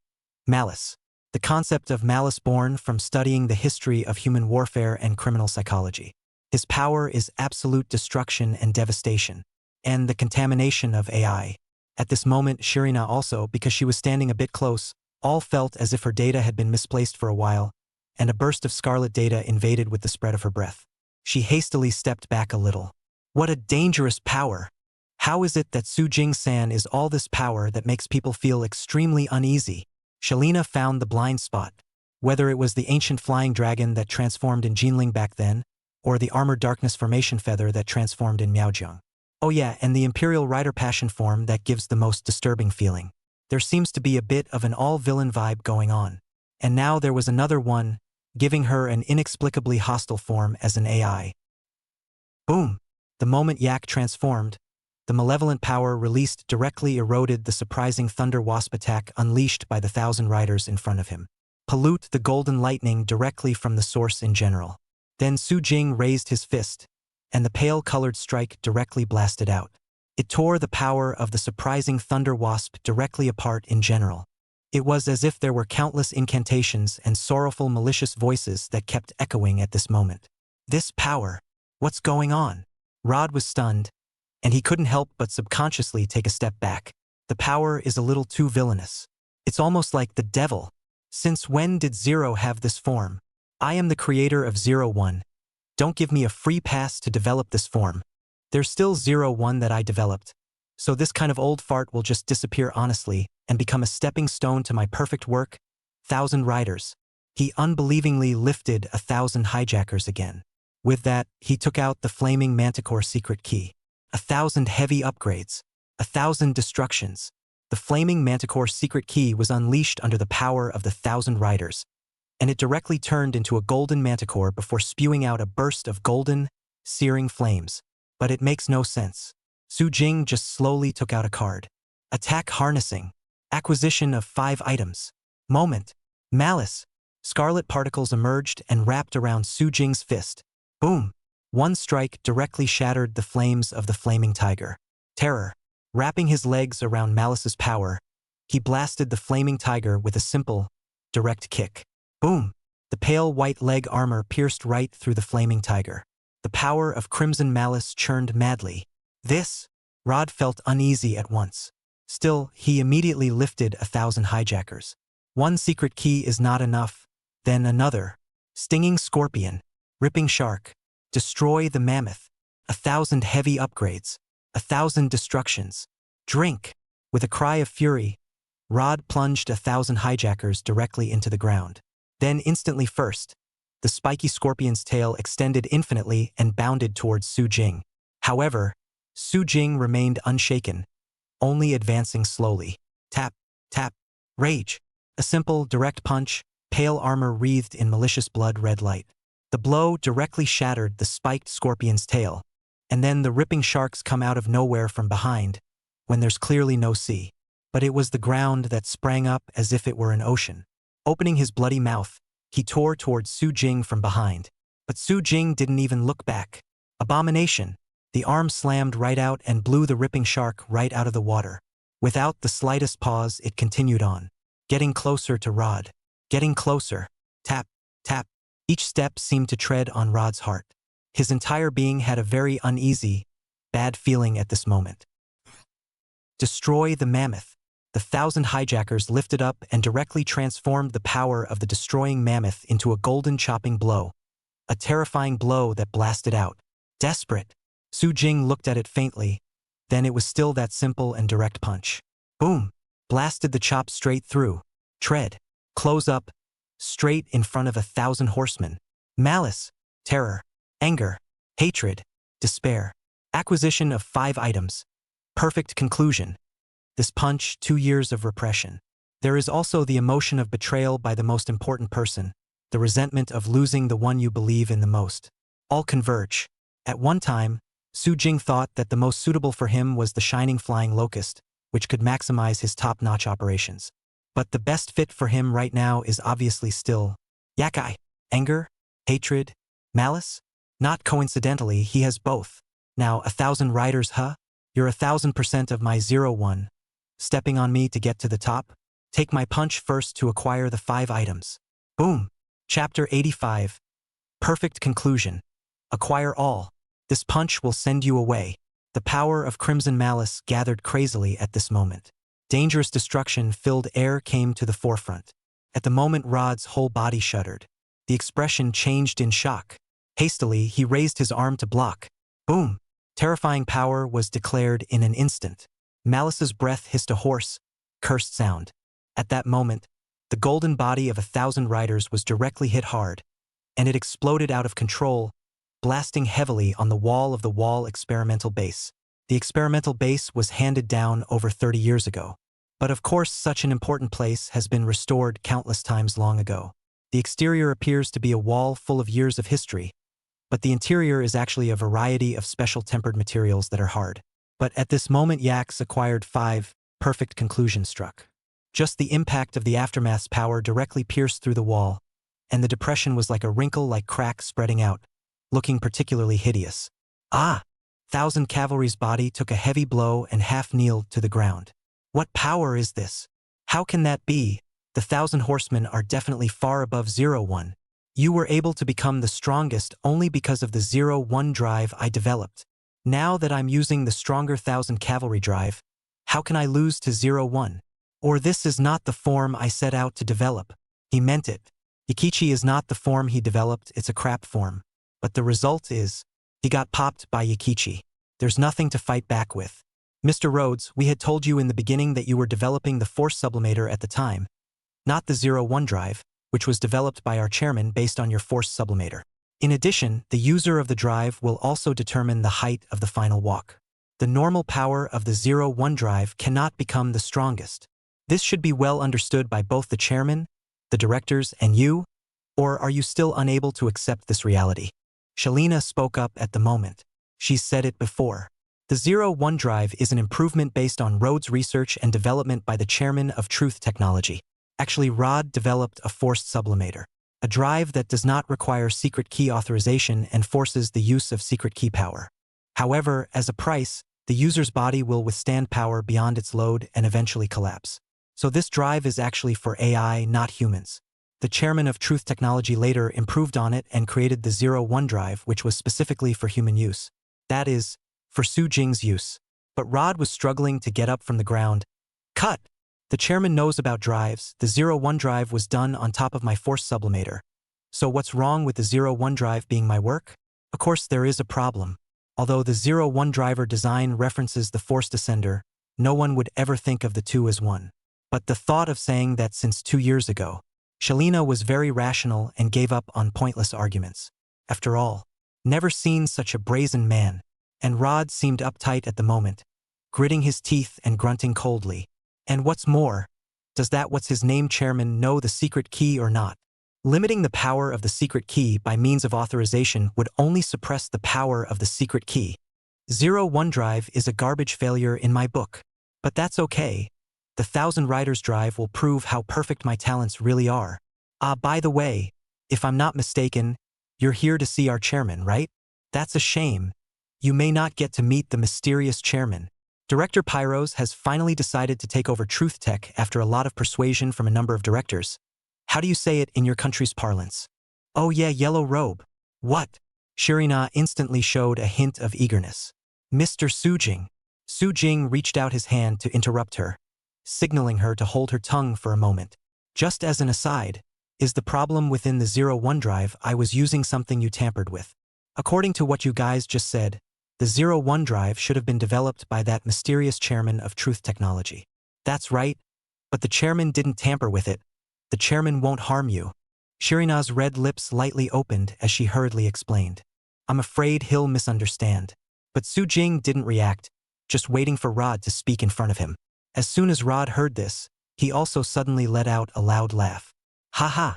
malice. The concept of malice born from studying the history of human warfare and criminal psychology. His power is absolute destruction and devastation, and the contamination of AI. At this moment, Shirina also, because she was standing a bit close, all felt as if her data had been misplaced for a while, and a burst of scarlet data invaded with the spread of her breath. She hastily stepped back a little. What a dangerous power! How is it that Su Jing-san is all this power that makes people feel extremely uneasy? Shalina found the blind spot. Whether it was the ancient flying dragon that transformed in Jinling back then, or the armored darkness formation feather that transformed in Miaojiang. Oh yeah, and the Imperial Rider Passion form that gives the most disturbing feeling. There seems to be a bit of an all-villain vibe going on. And now there was another one, giving her an inexplicably hostile form as an AI. Boom! The moment Yak transformed, the malevolent power released directly eroded the surprising Thunder Wasp attack unleashed by the 1,000 riders in front of him. Pollute the golden lightning directly from the source in general. Then Su Jing raised his fist, and the pale-colored strike directly blasted out. It tore the power of the surprising Thunder Wasp directly apart in general. It was as if there were countless incantations and sorrowful malicious voices that kept echoing at this moment. This power, what's going on? Rod was stunned, and he couldn't help but subconsciously take a step back. The power is a little too villainous. It's almost like the devil. Since when did Zero have this form? I am the creator of 0-1. Don't give me a free pass to develop this form. There's still 0-1 that I developed. So this kind of old fart will just disappear honestly and become a stepping stone to my perfect work. 1,000 riders. He unbelievingly lifted 1,000 hijackers again. With that, he took out the flaming manticore secret key. 1,000 heavy upgrades. 1,000 destructions. The flaming manticore secret key was unleashed under the power of the 1,000 riders, and it directly turned into a golden manticore before spewing out a burst of golden, searing flames. But it makes no sense. Su Jing just slowly took out a card. Attack harnessing. Acquisition of 5 items. Moment. Malice. Scarlet particles emerged and wrapped around Su Jing's fist. Boom! One strike directly shattered the flames of the flaming tiger. Terror. Wrapping his legs around Malice's power, he blasted the flaming tiger with a simple, direct kick. Boom! The pale white leg armor pierced right through the flaming tiger. The power of Crimson Malice churned madly. This, Rod felt uneasy at once. Still, he immediately lifted 1,000 hijackers. One secret key is not enough. Then another. Stinging scorpion. Ripping shark. Destroy the mammoth. 1,000 heavy upgrades. 1,000 destructions. Drink. With a cry of fury, Rod plunged 1,000 hijackers directly into the ground. Then instantly first, the spiky scorpion's tail extended infinitely and bounded towards Su Jing. However, Su Jing remained unshaken, only advancing slowly. Tap, tap, rage. A simple, direct punch, pale armor wreathed in malicious blood-red light. The blow directly shattered the spiked scorpion's tail, and then the ripping sharks come out of nowhere from behind, when there's clearly no sea. But it was the ground that sprang up as if it were an ocean. Opening his bloody mouth, he tore towards Su Jing from behind. But Su Jing didn't even look back. Abomination! The arm slammed right out and blew the ripping shark right out of the water. Without the slightest pause, it continued on. Getting closer to Rod. Getting closer. Tap, tap. Each step seemed to tread on Rod's heart. His entire being had a very uneasy, bad feeling at this moment. Destroy the mammoth. The 1,000 hijackers lifted up and directly transformed the power of the destroying mammoth into a golden chopping blow. A terrifying blow that blasted out. Desperate. Su Jing looked at it faintly. Then it was still that simple and direct punch. Boom! Blasted the chop straight through. Tread. Close up. Straight in front of 1,000 horsemen. Malice. Terror. Anger. Hatred. Despair. Acquisition of 5 items. Perfect conclusion. This punch, 2 years of repression. There is also the emotion of betrayal by the most important person, the resentment of losing the one you believe in the most. All converge. At one time, Su Jing thought that the most suitable for him was the shining flying locust, which could maximize his top-notch operations. But the best fit for him right now is obviously still Yakai. Anger? Hatred? Malice? Not coincidentally, he has both. Now, 1,000 riders, huh? You're 1,000% of my 01. Stepping on me to get to the top? Take my punch first to acquire the 5 items. Boom! Chapter 85. Perfect conclusion. Acquire all. This punch will send you away. The power of Crimson Malice gathered crazily at this moment. Dangerous destruction-filled air came to the forefront. At the moment, Rod's whole body shuddered. The expression changed in shock. Hastily, he raised his arm to block. Boom! Terrifying power was declared in an instant. Malice's breath hissed a hoarse, cursed sound. At that moment, the golden body of 1,000 riders was directly hit hard, and it exploded out of control, blasting heavily on the wall of the wall experimental base. The experimental base was handed down over 30 years ago. But of course, such an important place has been restored countless times long ago. The exterior appears to be a wall full of years of history, but the interior is actually a variety of special tempered materials that are hard. But at this moment, Yax acquired 5, perfect conclusion struck. Just the impact of the aftermath's power directly pierced through the wall, and the depression was like a wrinkle-like crack spreading out, looking particularly hideous. Ah! 1,000 cavalry's body took a heavy blow and half kneeled to the ground. What power is this? How can that be? The 1,000 horsemen are definitely far above 01. You were able to become the strongest only because of the 01 drive I developed. Now that I'm using the stronger 1,000 cavalry drive, how can I lose to 01? Or this is not the form I set out to develop. He meant it. Yakichi is not the form he developed, it's a crap form. But the result is, he got popped by Yakichi. There's nothing to fight back with. Mr. Rhodes, we had told you in the beginning that you were developing the Force Sublimator at the time, not the 01 drive, which was developed by our chairman based on your Force Sublimator. In addition, the user of the drive will also determine the height of the final walk. The normal power of the 01 drive cannot become the strongest. This should be well understood by both the chairman, the directors, and you, or are you still unable to accept this reality? Shalina spoke up at the moment. She's said it before. The 01 drive is an improvement based on Rhodes research and development by the chairman of Truth Technology. Actually, Rod developed a forced sublimator, a drive that does not require secret key authorization and forces the use of secret key power. However, as a price, the user's body will withstand power beyond its load and eventually collapse. So this drive is actually for AI, not humans. The chairman of Truth Technology later improved on it and created the 01 drive, which was specifically for human use. That is, for Su Jing's use. But Rod was struggling to get up from the ground. Cut! The chairman knows about drives. The 01 drive was done on top of my force sublimator. So what's wrong with the 01 drive being my work? Of course there is a problem. Although the 01 driver design references the force descender, no one would ever think of the two as one. But the thought of saying that since 2 years ago, Shalina was very rational and gave up on pointless arguments. After all, never seen such a brazen man, and Rod seemed uptight at the moment, gritting his teeth and grunting coldly. And what's more, does that what's his name chairman know the secret key or not? Limiting the power of the secret key by means of authorization would only suppress the power of the secret key. 01 drive is a garbage failure in my book. But that's okay. The 1000 Riders drive will prove how perfect my talents really are. By the way, if I'm not mistaken, you're here to see our chairman, right? That's a shame. You may not get to meet the mysterious chairman. Director Pyros has finally decided to take over Truth Tech after a lot of persuasion from a number of directors. How do you say it in your country's parlance? Oh yeah, yellow robe. What? Shirina instantly showed a hint of eagerness. Mr. Sujing. Sujing reached out his hand to interrupt her, signaling her to hold her tongue for a moment. Just as an aside, is the problem within the 01 drive I was using something you tampered with? According to what you guys just said, the 01 drive should have been developed by that mysterious chairman of Truth Technology. That's right, but the chairman didn't tamper with it. The chairman won't harm you. Shirina's red lips lightly opened as she hurriedly explained. I'm afraid he'll misunderstand. But Su Jing didn't react, just waiting for Rod to speak in front of him. As soon as Rod heard this, he also suddenly let out a loud laugh. Haha.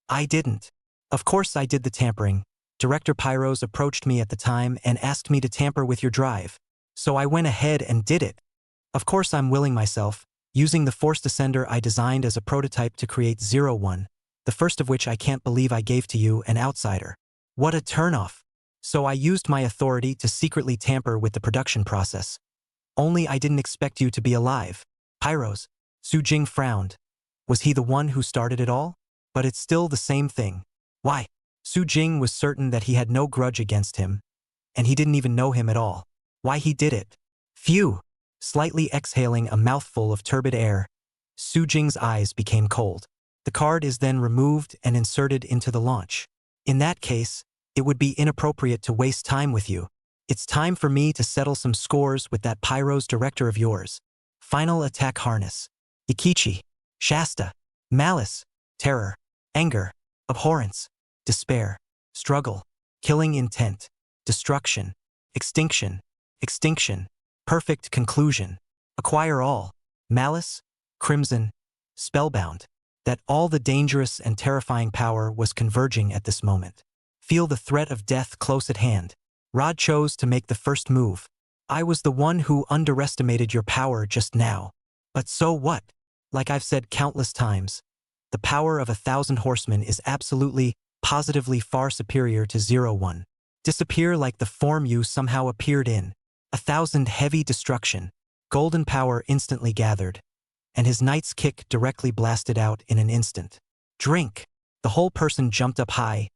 I didn't. Of course I did the tampering. Director Pyros approached me at the time and asked me to tamper with your drive. So I went ahead and did it. Of course I'm willing myself, using the force descender I designed as a prototype to create 01, the first of which I can't believe I gave to you, an outsider. What a turnoff. So I used my authority to secretly tamper with the production process. Only I didn't expect you to be alive. Pyros. Su Jing frowned. Was he the one who started it all? But it's still the same thing. Why? Su Jing was certain that he had no grudge against him, and he didn't even know him at all. Why he did it? Phew! Slightly exhaling a mouthful of turbid air, Su Jing's eyes became cold. The card is then removed and inserted into the launch. In that case, it would be inappropriate to waste time with you. It's time for me to settle some scores with that Pyros director of yours. Final attack harness. Ikichi. Shasta. Malice. Terror. Anger. Abhorrence. Despair. Struggle. Killing intent. Destruction. Extinction. Extinction. Perfect conclusion. Acquire all. Malice. Crimson. Spellbound. That all the dangerous and terrifying power was converging at this moment. Feel the threat of death close at hand. Rod chose to make the first move. I was the one who underestimated your power just now. But so what? Like I've said countless times, the power of 1,000 horsemen is absolutely, positively far superior to 01. Disappear like the form you somehow appeared in. 1,000 heavy destruction. Golden power instantly gathered, and his knight's kick directly blasted out in an instant. Drink! The whole person jumped up high,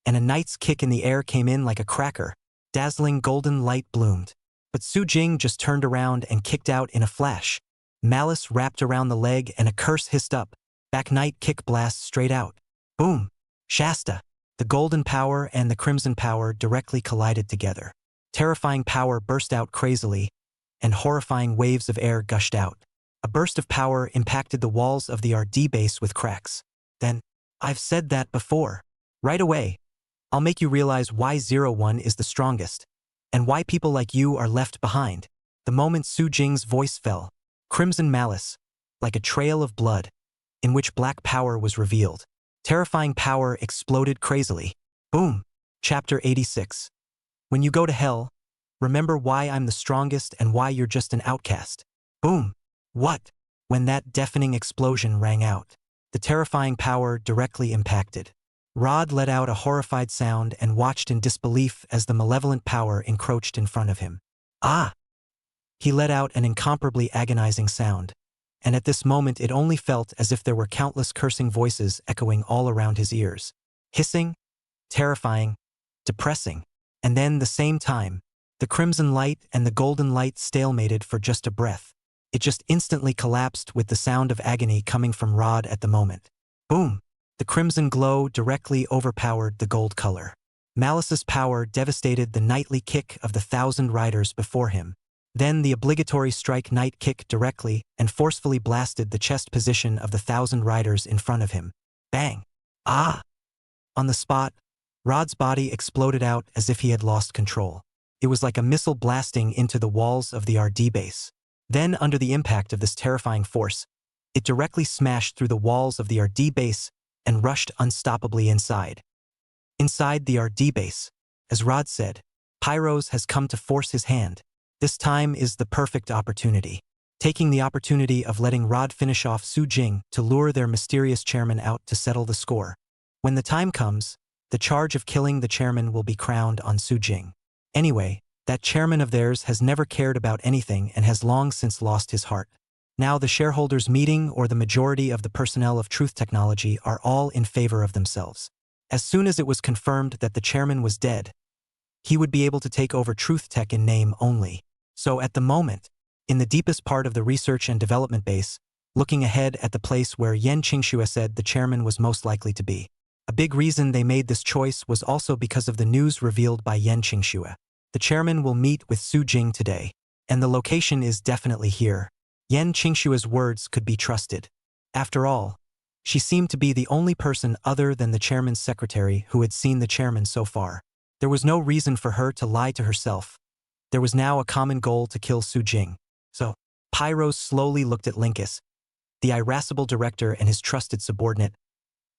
and a knight's kick in the air came in like a cracker. Dazzling golden light bloomed. But Su Jing just turned around and kicked out in a flash. Malice wrapped around the leg and a curse hissed up. Back knight kick blast straight out. Boom! Shasta! The golden power and the crimson power directly collided together. Terrifying power burst out crazily, and horrifying waves of air gushed out. A burst of power impacted the walls of the RD base with cracks. Then, I've said that before. Right away, I'll make you realize why 01 is the strongest, and why people like you are left behind. The moment Su Jing's voice fell, crimson malice, like a trail of blood, in which black power was revealed. Terrifying power exploded crazily. Boom! Chapter 86. When you go to hell, remember why I'm the strongest and why you're just an outcast. Boom! What? When that deafening explosion rang out, the terrifying power directly impacted. Rod let out a horrified sound and watched in disbelief as the malevolent power encroached in front of him. Ah! He let out an incomparably agonizing sound, and at this moment it only felt as if there were countless cursing voices echoing all around his ears. Hissing, terrifying, depressing. And then, the same time, the crimson light and the golden light stalemated for just a breath. It just instantly collapsed with the sound of agony coming from Rod at the moment. Boom! The crimson glow directly overpowered the gold color. Malice's power devastated the knightly kick of the 1,000 riders before him. Then the obligatory strike knight kick directly and forcefully blasted the chest position of the 1,000 riders in front of him. Bang! Ah! On the spot, Rod's body exploded out as if he had lost control. It was like a missile blasting into the walls of the RD base. Then, under the impact of this terrifying force, it directly smashed through the walls of the RD base and rushed unstoppably inside. Inside the RD base, as Rod said, Pyros has come to force his hand. This time is the perfect opportunity. Taking the opportunity of letting Rod finish off Su Jing to lure their mysterious chairman out to settle the score. When the time comes, the charge of killing the chairman will be crowned on Su Jing. Anyway, that chairman of theirs has never cared about anything and has long since lost his heart. Now the shareholders' meeting or the majority of the personnel of Truth Technology are all in favor of themselves. As soon as it was confirmed that the chairman was dead, he would be able to take over Truth Tech in name only. So at the moment, in the deepest part of the research and development base, looking ahead at the place where Yen Qingxue said the chairman was most likely to be. A big reason they made this choice was also because of the news revealed by Yen Qingxue. The chairman will meet with Su Jing today, and the location is definitely here. Yen Qingxue's words could be trusted. After all, she seemed to be the only person other than the chairman's secretary who had seen the chairman so far. There was no reason for her to lie to herself. There was now a common goal to kill Su Jing. So, Pyros slowly looked at Linkus, the irascible director and his trusted subordinate.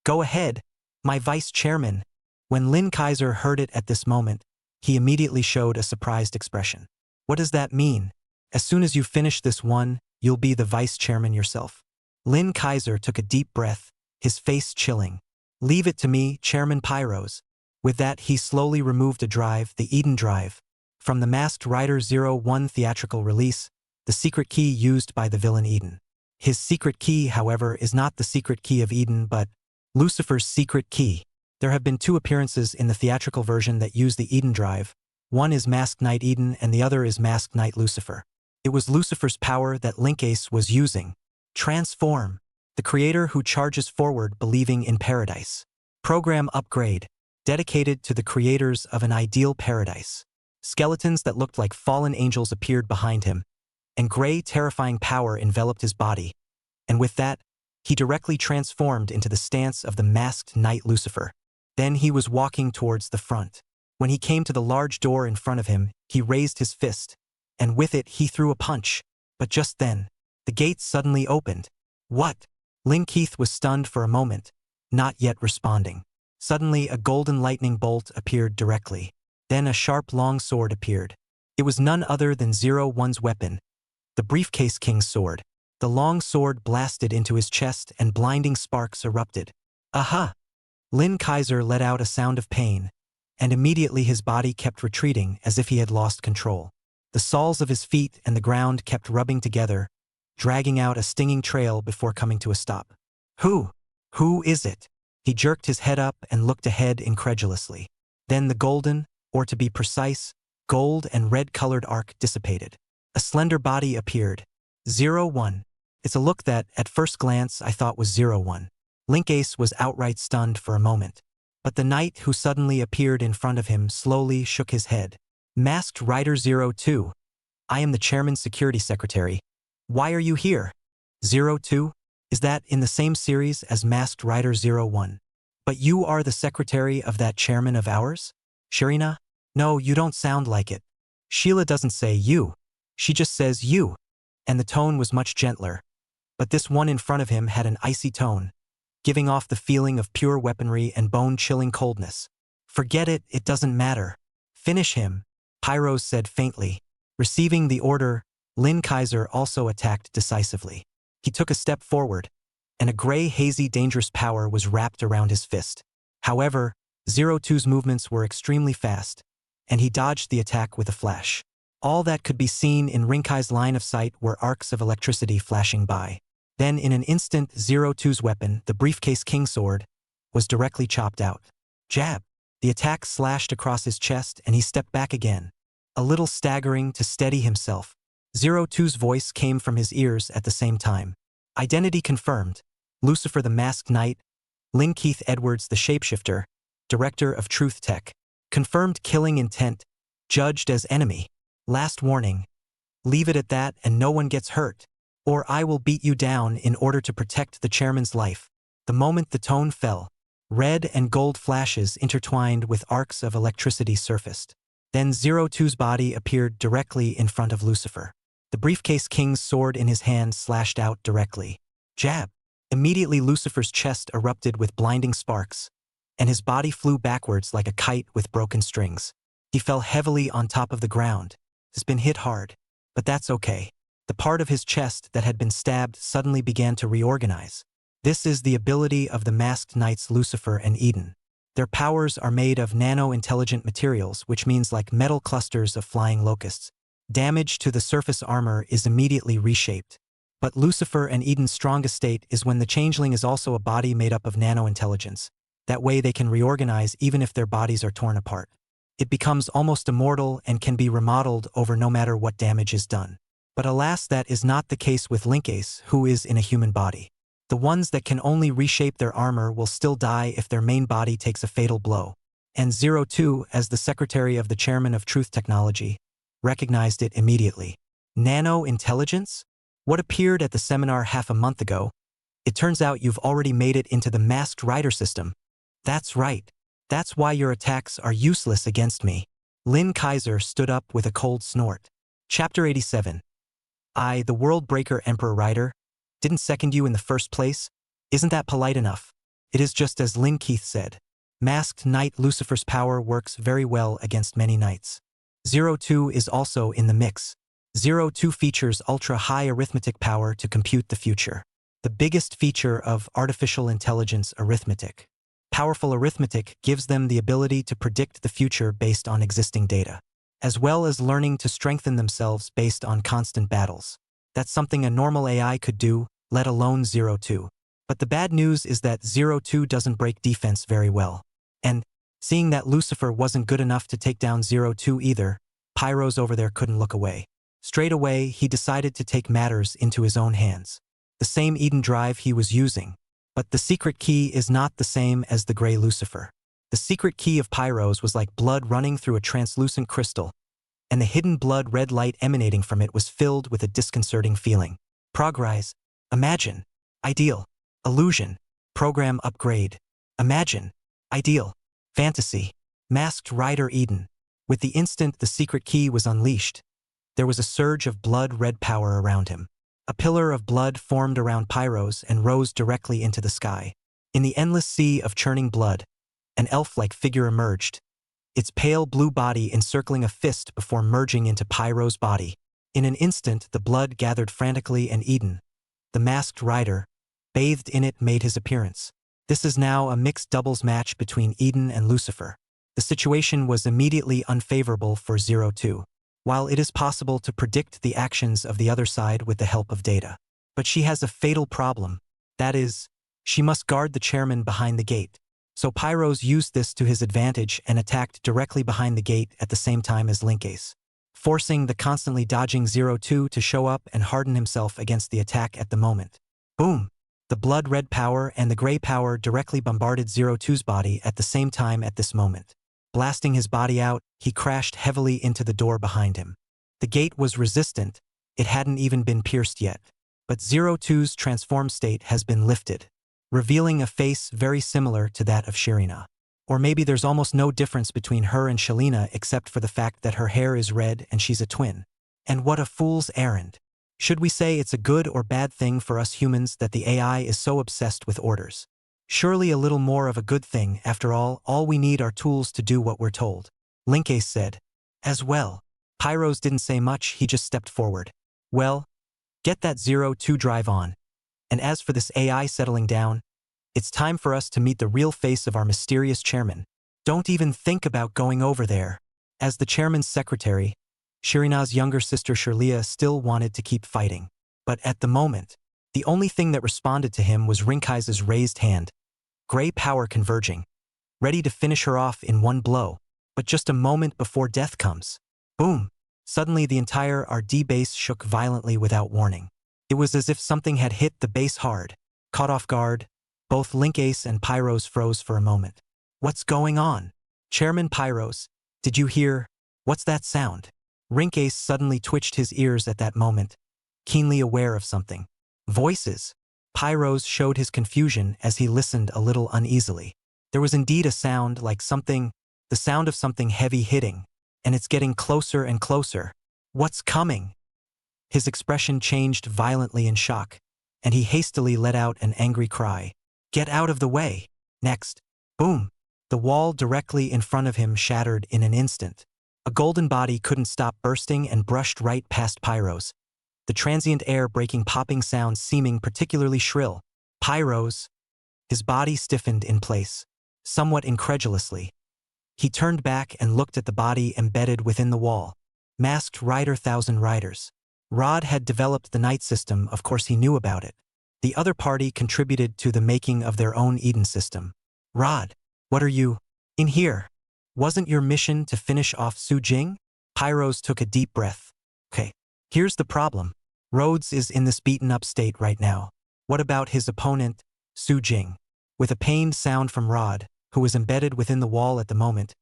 Go ahead, my vice chairman. When Lin Kaiser heard it at this moment, he immediately showed a surprised expression. What does that mean? As soon as you finish this one, you'll be the vice chairman yourself. Lin Kaiser took a deep breath, his face chilling. Leave it to me, Chairman Pyros. With that, he slowly removed a drive, the Eden drive, from the Masked Rider 01 theatrical release, the secret key used by the villain Eden. His secret key, however, is not the secret key of Eden but Lucifer's secret key. There have been 2 appearances in the theatrical version that use the Eden drive. One is Masked Knight Eden and the other is Masked Knight Lucifer. It was Lucifer's power that Linkace was using. Transform. The creator who charges forward believing in paradise. Program upgrade. Dedicated to the creators of an ideal paradise. Skeletons that looked like fallen angels appeared behind him, and gray, terrifying power enveloped his body. And with that, he directly transformed into the stance of the Masked Knight Lucifer. Then he was walking towards the front. When he came to the large door in front of him, he raised his fist, and with it he threw a punch. But just then, the gates suddenly opened. What? Lin Keith was stunned for a moment, not yet responding. Suddenly a golden lightning bolt appeared directly. Then a sharp long sword appeared. It was none other than 01's weapon, the Briefcase King's sword. The long sword blasted into his chest and blinding sparks erupted. Aha! Lin Kaiser let out a sound of pain, and immediately his body kept retreating as if he had lost control. The soles of his feet and the ground kept rubbing together, dragging out a stinging trail before coming to a stop. Who is it? He jerked his head up and looked ahead incredulously. Then the golden, or to be precise, gold and red-colored arc dissipated. A slender body appeared. 01. It's a look that, at first glance, I thought was 01. Linkace was outright stunned for a moment. But the knight who suddenly appeared in front of him slowly shook his head. Masked Rider 02. I am the chairman's security secretary. Why are you here? 02? Is that in the same series as Masked Rider 01? But you are the secretary of that chairman of ours? Sharina? No, you don't sound like it. Sheila doesn't say you. She just says you. And the tone was much gentler. But this one in front of him had an icy tone, giving off the feeling of pure weaponry and bone-chilling coldness. Forget it, it doesn't matter. Finish him, Pyros said faintly. Receiving the order, Lin Kaiser also attacked decisively. He took a step forward, and a gray, hazy, dangerous power was wrapped around his fist. However, Zero Two's movements were extremely fast, and he dodged the attack with a flash. All that could be seen in Rinkai's line of sight were arcs of electricity flashing by. Then in an instant, Zero Two's weapon, the briefcase king sword, was directly chopped out. Jab! The attack slashed across his chest and he stepped back again. A little staggering to steady himself, Zero Two's voice came from his ears at the same time. Identity confirmed. Lucifer the Masked Knight, Lynn Keith Edwards the Shapeshifter, Director of Truth Tech. Confirmed killing intent, judged as enemy. Last warning. Leave it at that and no one gets hurt, or I will beat you down in order to protect the chairman's life. The moment the tone fell, red and gold flashes intertwined with arcs of electricity surfaced. Then Zero Two's body appeared directly in front of Lucifer. The briefcase king's sword in his hand slashed out directly. Jab! Immediately Lucifer's chest erupted with blinding sparks, and his body flew backwards like a kite with broken strings. He fell heavily on top of the ground. He's been hit hard, but that's okay. The part of his chest that had been stabbed suddenly began to reorganize. This is the ability of the Masked Knights Lucifer and Eden. Their powers are made of nano-intelligent materials, which means like metal clusters of flying locusts. Damage to the surface armor is immediately reshaped. But Lucifer and Eden's strongest state is when the changeling is also a body made up of nano-intelligence. That way they can reorganize even if their bodies are torn apart. It becomes almost immortal and can be remodeled over no matter what damage is done. But alas, that is not the case with Linkace, who is in a human body. The ones that can only reshape their armor will still die if their main body takes a fatal blow. And Zero Two, as the secretary of the chairman of Truth Technology, recognized it immediately. Nano-intelligence? What appeared at the seminar half a month ago? It turns out you've already made it into the Masked Rider system. That's right. That's why your attacks are useless against me. Lin Kaiser stood up with a cold snort. Chapter 87. I, the World Breaker Emperor Rider, didn't second you in the first place? Isn't that polite enough? It is just as Lin Keith said. Masked Knight Lucifer's power works very well against many knights. Zero Two is also in the mix. Zero Two features ultra-high arithmetic power to compute the future. The biggest feature of artificial intelligence arithmetic. Powerful arithmetic gives them the ability to predict the future based on existing data, as well as learning to strengthen themselves based on constant battles. That's something a normal AI could do, let alone Zero Two. But the bad news is that Zero Two doesn't break defense very well. And, seeing that Lucifer wasn't good enough to take down Zero Two either, Pyros over there couldn't look away. Straight away, he decided to take matters into his own hands. The same Eden drive he was using. But the secret key is not the same as the gray Lucifer. The secret key of Pyros was like blood running through a translucent crystal, and the hidden blood red light emanating from it was filled with a disconcerting feeling. Progrise, imagine, ideal, illusion, program upgrade, imagine, ideal, fantasy, Masked Rider Eden. With the instant the secret key was unleashed, there was a surge of blood red power around him. A pillar of blood formed around Pyros and rose directly into the sky. In the endless sea of churning blood, an elf-like figure emerged, its pale blue body encircling a fist before merging into Pyros' body. In an instant, the blood gathered frantically and Eden, the Masked Rider, bathed in it, made his appearance. This is now a mixed doubles match between Eden and Lucifer. The situation was immediately unfavorable for Zero Two. While it is possible to predict the actions of the other side with the help of data. But she has a fatal problem. That is, she must guard the chairman behind the gate. So Pyros used this to his advantage and attacked directly behind the gate at the same time as Linkace, forcing the constantly dodging Zero Two to show up and harden himself against the attack at the moment. Boom! The blood red power and the gray power directly bombarded Zero Two's body at the same time at this moment. Blasting his body out, he crashed heavily into the door behind him. The gate was resistant, it hadn't even been pierced yet. But Zero Two's transformed state has been lifted, revealing a face very similar to that of Shirina. Or maybe there's almost no difference between her and Shalina except for the fact that her hair is red and she's a twin. And what a fool's errand. Should we say it's a good or bad thing for us humans that the AI is so obsessed with orders? Surely a little more of a good thing, after all we need are tools to do what we're told. Linkace said. As well. Pyros didn't say much, he just stepped forward. Well, get that Zero Two drive on. And as for this AI settling down, it's time for us to meet the real face of our mysterious chairman. Don't even think about going over there. As the chairman's secretary, Shirina's younger sister Shirlea still wanted to keep fighting. But at the moment, the only thing that responded to him was Rinkai's raised hand, gray power converging, ready to finish her off in one blow. But just a moment before death comes. Boom! Suddenly the entire RD base shook violently without warning. It was as if something had hit the base hard. Caught off guard, both Linkace and Pyros froze for a moment. What's going on? Chairman Pyros, did you hear? What's that sound? Rinkace suddenly twitched his ears at that moment, keenly aware of something. Voices. Pyros showed his confusion as he listened a little uneasily. There was indeed a sound like something, the sound of something heavy hitting, and it's getting closer and closer. What's coming? His expression changed violently in shock, and he hastily let out an angry cry. Get out of the way! Next, boom! The wall directly in front of him shattered in an instant. A golden body couldn't stop bursting and brushed right past Pyros, the transient air-breaking popping sound seeming particularly shrill. Pyros! His body stiffened in place, somewhat incredulously. He turned back and looked at the body embedded within the wall. Masked Rider Thousand Riders. Rod had developed the night system, of course he knew about it. The other party contributed to the making of their own Eden system. Rod, what are you in here? Wasn't your mission to finish off Su Jing? Pyros took a deep breath. Okay, here's the problem. Rhodes is in this beaten-up state right now. What about his opponent, Su Jing? With a pained sound from Rod, who was embedded within the wall at the moment,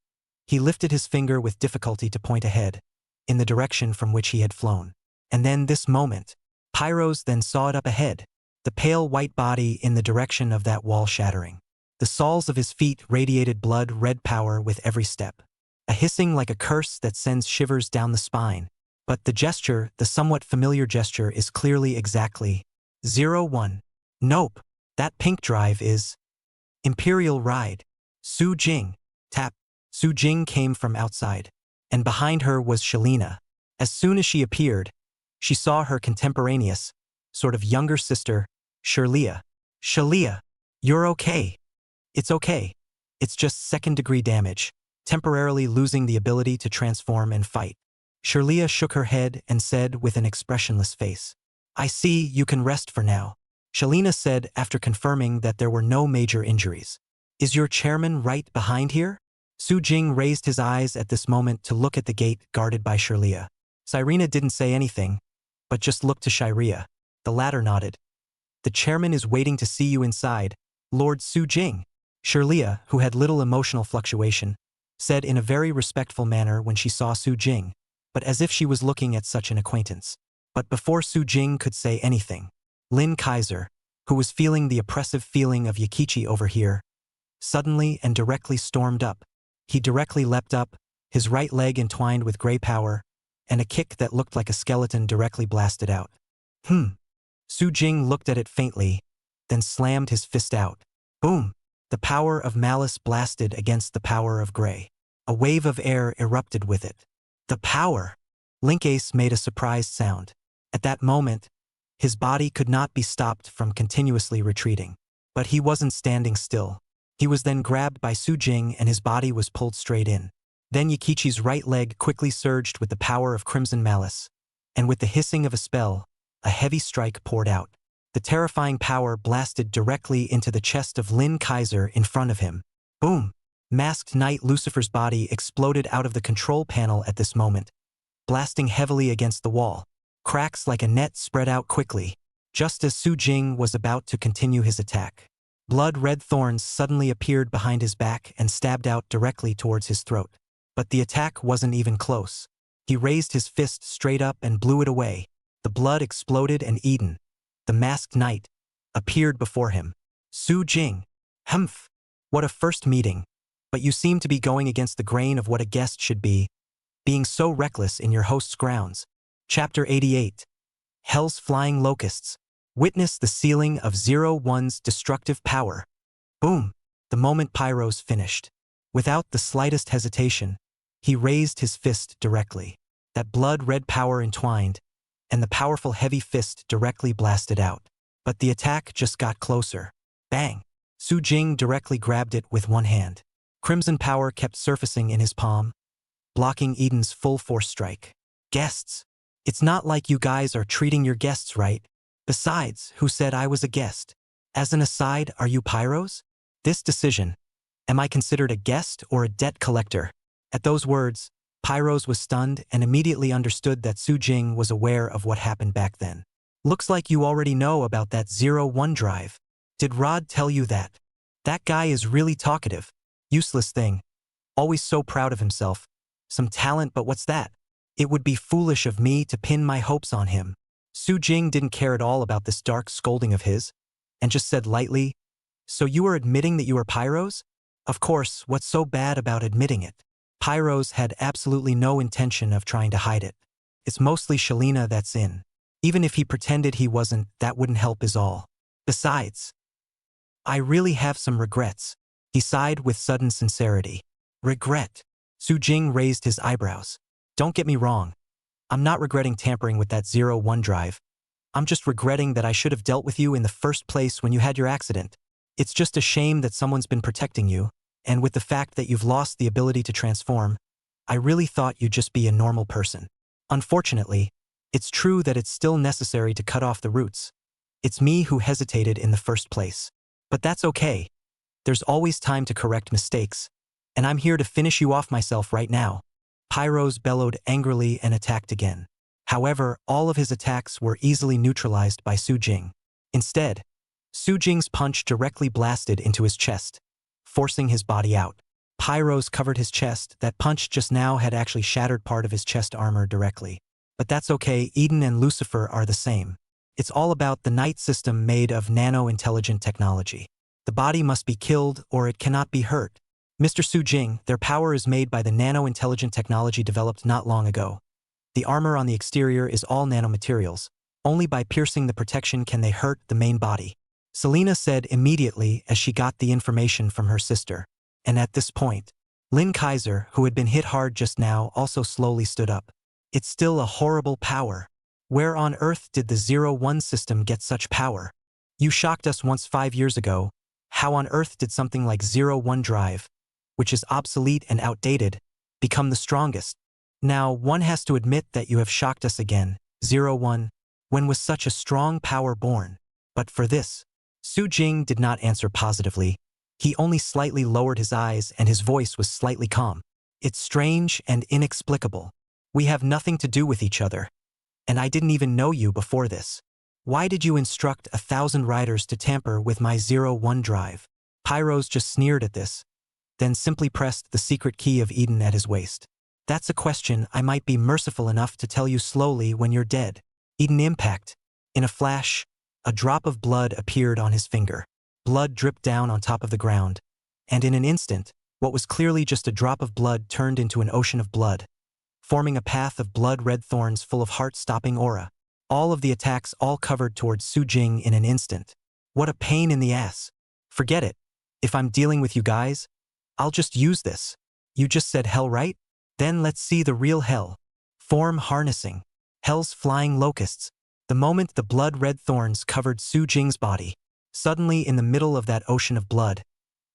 he lifted his finger with difficulty to point ahead, in the direction from which he had flown. And then this moment, Pyros then saw it up ahead, the pale white body in the direction of that wall shattering. The soles of his feet radiated blood-red power with every step. A hissing like a curse that sends shivers down the spine. But the gesture, the somewhat familiar gesture, is clearly exactly 01. Nope, that pink drive is Imperial Ride. Su Jing. Tap. Su Jing came from outside, and behind her was Shalina. As soon as she appeared, she saw her contemporaneous, sort of younger sister, Shirlea. Shirlea, you're okay. It's okay. It's just second-degree damage, temporarily losing the ability to transform and fight. Shirlea shook her head and said with an expressionless face, I see, you can rest for now. Shalina said after confirming that there were no major injuries. Is your chairman right behind here? Su Jing raised his eyes at this moment to look at the gate guarded by Shirlea. Cyrena didn't say anything, but just looked to Shirlea. The latter nodded. The chairman is waiting to see you inside, Lord Su Jing. Shirlea, who had little emotional fluctuation, said in a very respectful manner when she saw Su Jing, but as if she was looking at such an acquaintance. But before Su Jing could say anything, Lin Kaiser, who was feeling the oppressive feeling of Yakichi over here, suddenly and directly stormed up. He directly leapt up, his right leg entwined with gray power, and a kick that looked like a skeleton directly blasted out. Su Jing looked at it faintly, then slammed his fist out. Boom! The power of malice blasted against the power of gray. A wave of air erupted with it. The power! Linkace made a surprised sound. At that moment, his body could not be stopped from continuously retreating. But he wasn't standing still. He was then grabbed by Su Jing and his body was pulled straight in. Then Yakichi's right leg quickly surged with the power of crimson malice, and with the hissing of a spell, a heavy strike poured out. The terrifying power blasted directly into the chest of Lin Kaiser in front of him. Boom! Masked Knight Lucifer's body exploded out of the control panel at this moment, blasting heavily against the wall. Cracks like a net spread out quickly, just as Su Jing was about to continue his attack. Blood-red thorns suddenly appeared behind his back and stabbed out directly towards his throat. But the attack wasn't even close. He raised his fist straight up and blew it away. The blood exploded and Eden, the masked knight, appeared before him. Su Jing. Humph! What a first meeting. But you seem to be going against the grain of what a guest should be, being so reckless in your host's grounds. Chapter 88. Hell's Flying Locusts. Witness the sealing of 01's destructive power. Boom! The moment Pyros finished. Without the slightest hesitation, he raised his fist directly. That blood-red power entwined, and the powerful heavy fist directly blasted out. But the attack just got closer. Bang! Su Jing directly grabbed it with one hand. Crimson power kept surfacing in his palm, blocking Eden's full force strike. Guests. It's not like you guys are treating your guests right. Besides, who said I was a guest? As an aside, are you pyros? This decision. Am I considered a guest or a debt collector? At those words, Pyros was stunned and immediately understood that Su Jing was aware of what happened back then. Looks like you already know about that 01 drive. Did Rod tell you that? That guy is really talkative. Useless thing. Always so proud of himself. Some talent, but what's that? It would be foolish of me to pin my hopes on him. Su Jing didn't care at all about this dark scolding of his, and just said lightly, "So you are admitting that you are Pyros? Of course, what's so bad about admitting it?" Pyros had absolutely no intention of trying to hide it. It's mostly Shalina that's in. Even if he pretended he wasn't, that wouldn't help is all. Besides, I really have some regrets. He sighed with sudden sincerity. Regret? Su Jing raised his eyebrows. Don't get me wrong. I'm not regretting tampering with that 01 drive. I'm just regretting that I should have dealt with you in the first place when you had your accident. It's just a shame that someone's been protecting you, and with the fact that you've lost the ability to transform, I really thought you'd just be a normal person. Unfortunately, it's true that it's still necessary to cut off the roots. It's me who hesitated in the first place. But that's okay. There's always time to correct mistakes, and I'm here to finish you off myself right now. Pyros bellowed angrily and attacked again. However, all of his attacks were easily neutralized by Su Jing. Instead, Su Jing's punch directly blasted into his chest, forcing his body out. Pyros covered his chest. That punch just now had actually shattered part of his chest armor directly. But that's okay, Eden and Lucifer are the same. It's all about the Night system made of nano-intelligent technology. The body must be killed or it cannot be hurt. Mr. Su Jing, their power is made by the nano-intelligent technology developed not long ago. The armor on the exterior is all nanomaterials. Only by piercing the protection can they hurt the main body. Selena said immediately as she got the information from her sister. And at this point, Lin Kaiser, who had been hit hard just now, also slowly stood up. It's still a horrible power. Where on earth did the 01 system get such power? You shocked us once 5 years ago. How on earth did something like 01 drive, which is obsolete and outdated, become the strongest? Now, one has to admit that you have shocked us again. 01, when was such a strong power born? But for this, Su Jing did not answer positively. He only slightly lowered his eyes and his voice was slightly calm. It's strange and inexplicable. We have nothing to do with each other. And I didn't even know you before this. Why did you instruct 1,000 riders to tamper with my 01 drive? Pyros just sneered at this, then simply pressed the secret key of Eden at his waist. That's a question I might be merciful enough to tell you slowly when you're dead. Eden impact. In a flash, a drop of blood appeared on his finger. Blood dripped down on top of the ground, and in an instant, what was clearly just a drop of blood turned into an ocean of blood, forming a path of blood-red thorns full of heart-stopping aura. All of the attacks all covered towards Su Jing in an instant. What a pain in the ass. Forget it. If I'm dealing with you guys, I'll just use this. You just said hell, right? Then let's see the real hell. Form harnessing. Hell's flying locusts. The moment the blood-red thorns covered Su Jing's body, suddenly in the middle of that ocean of blood,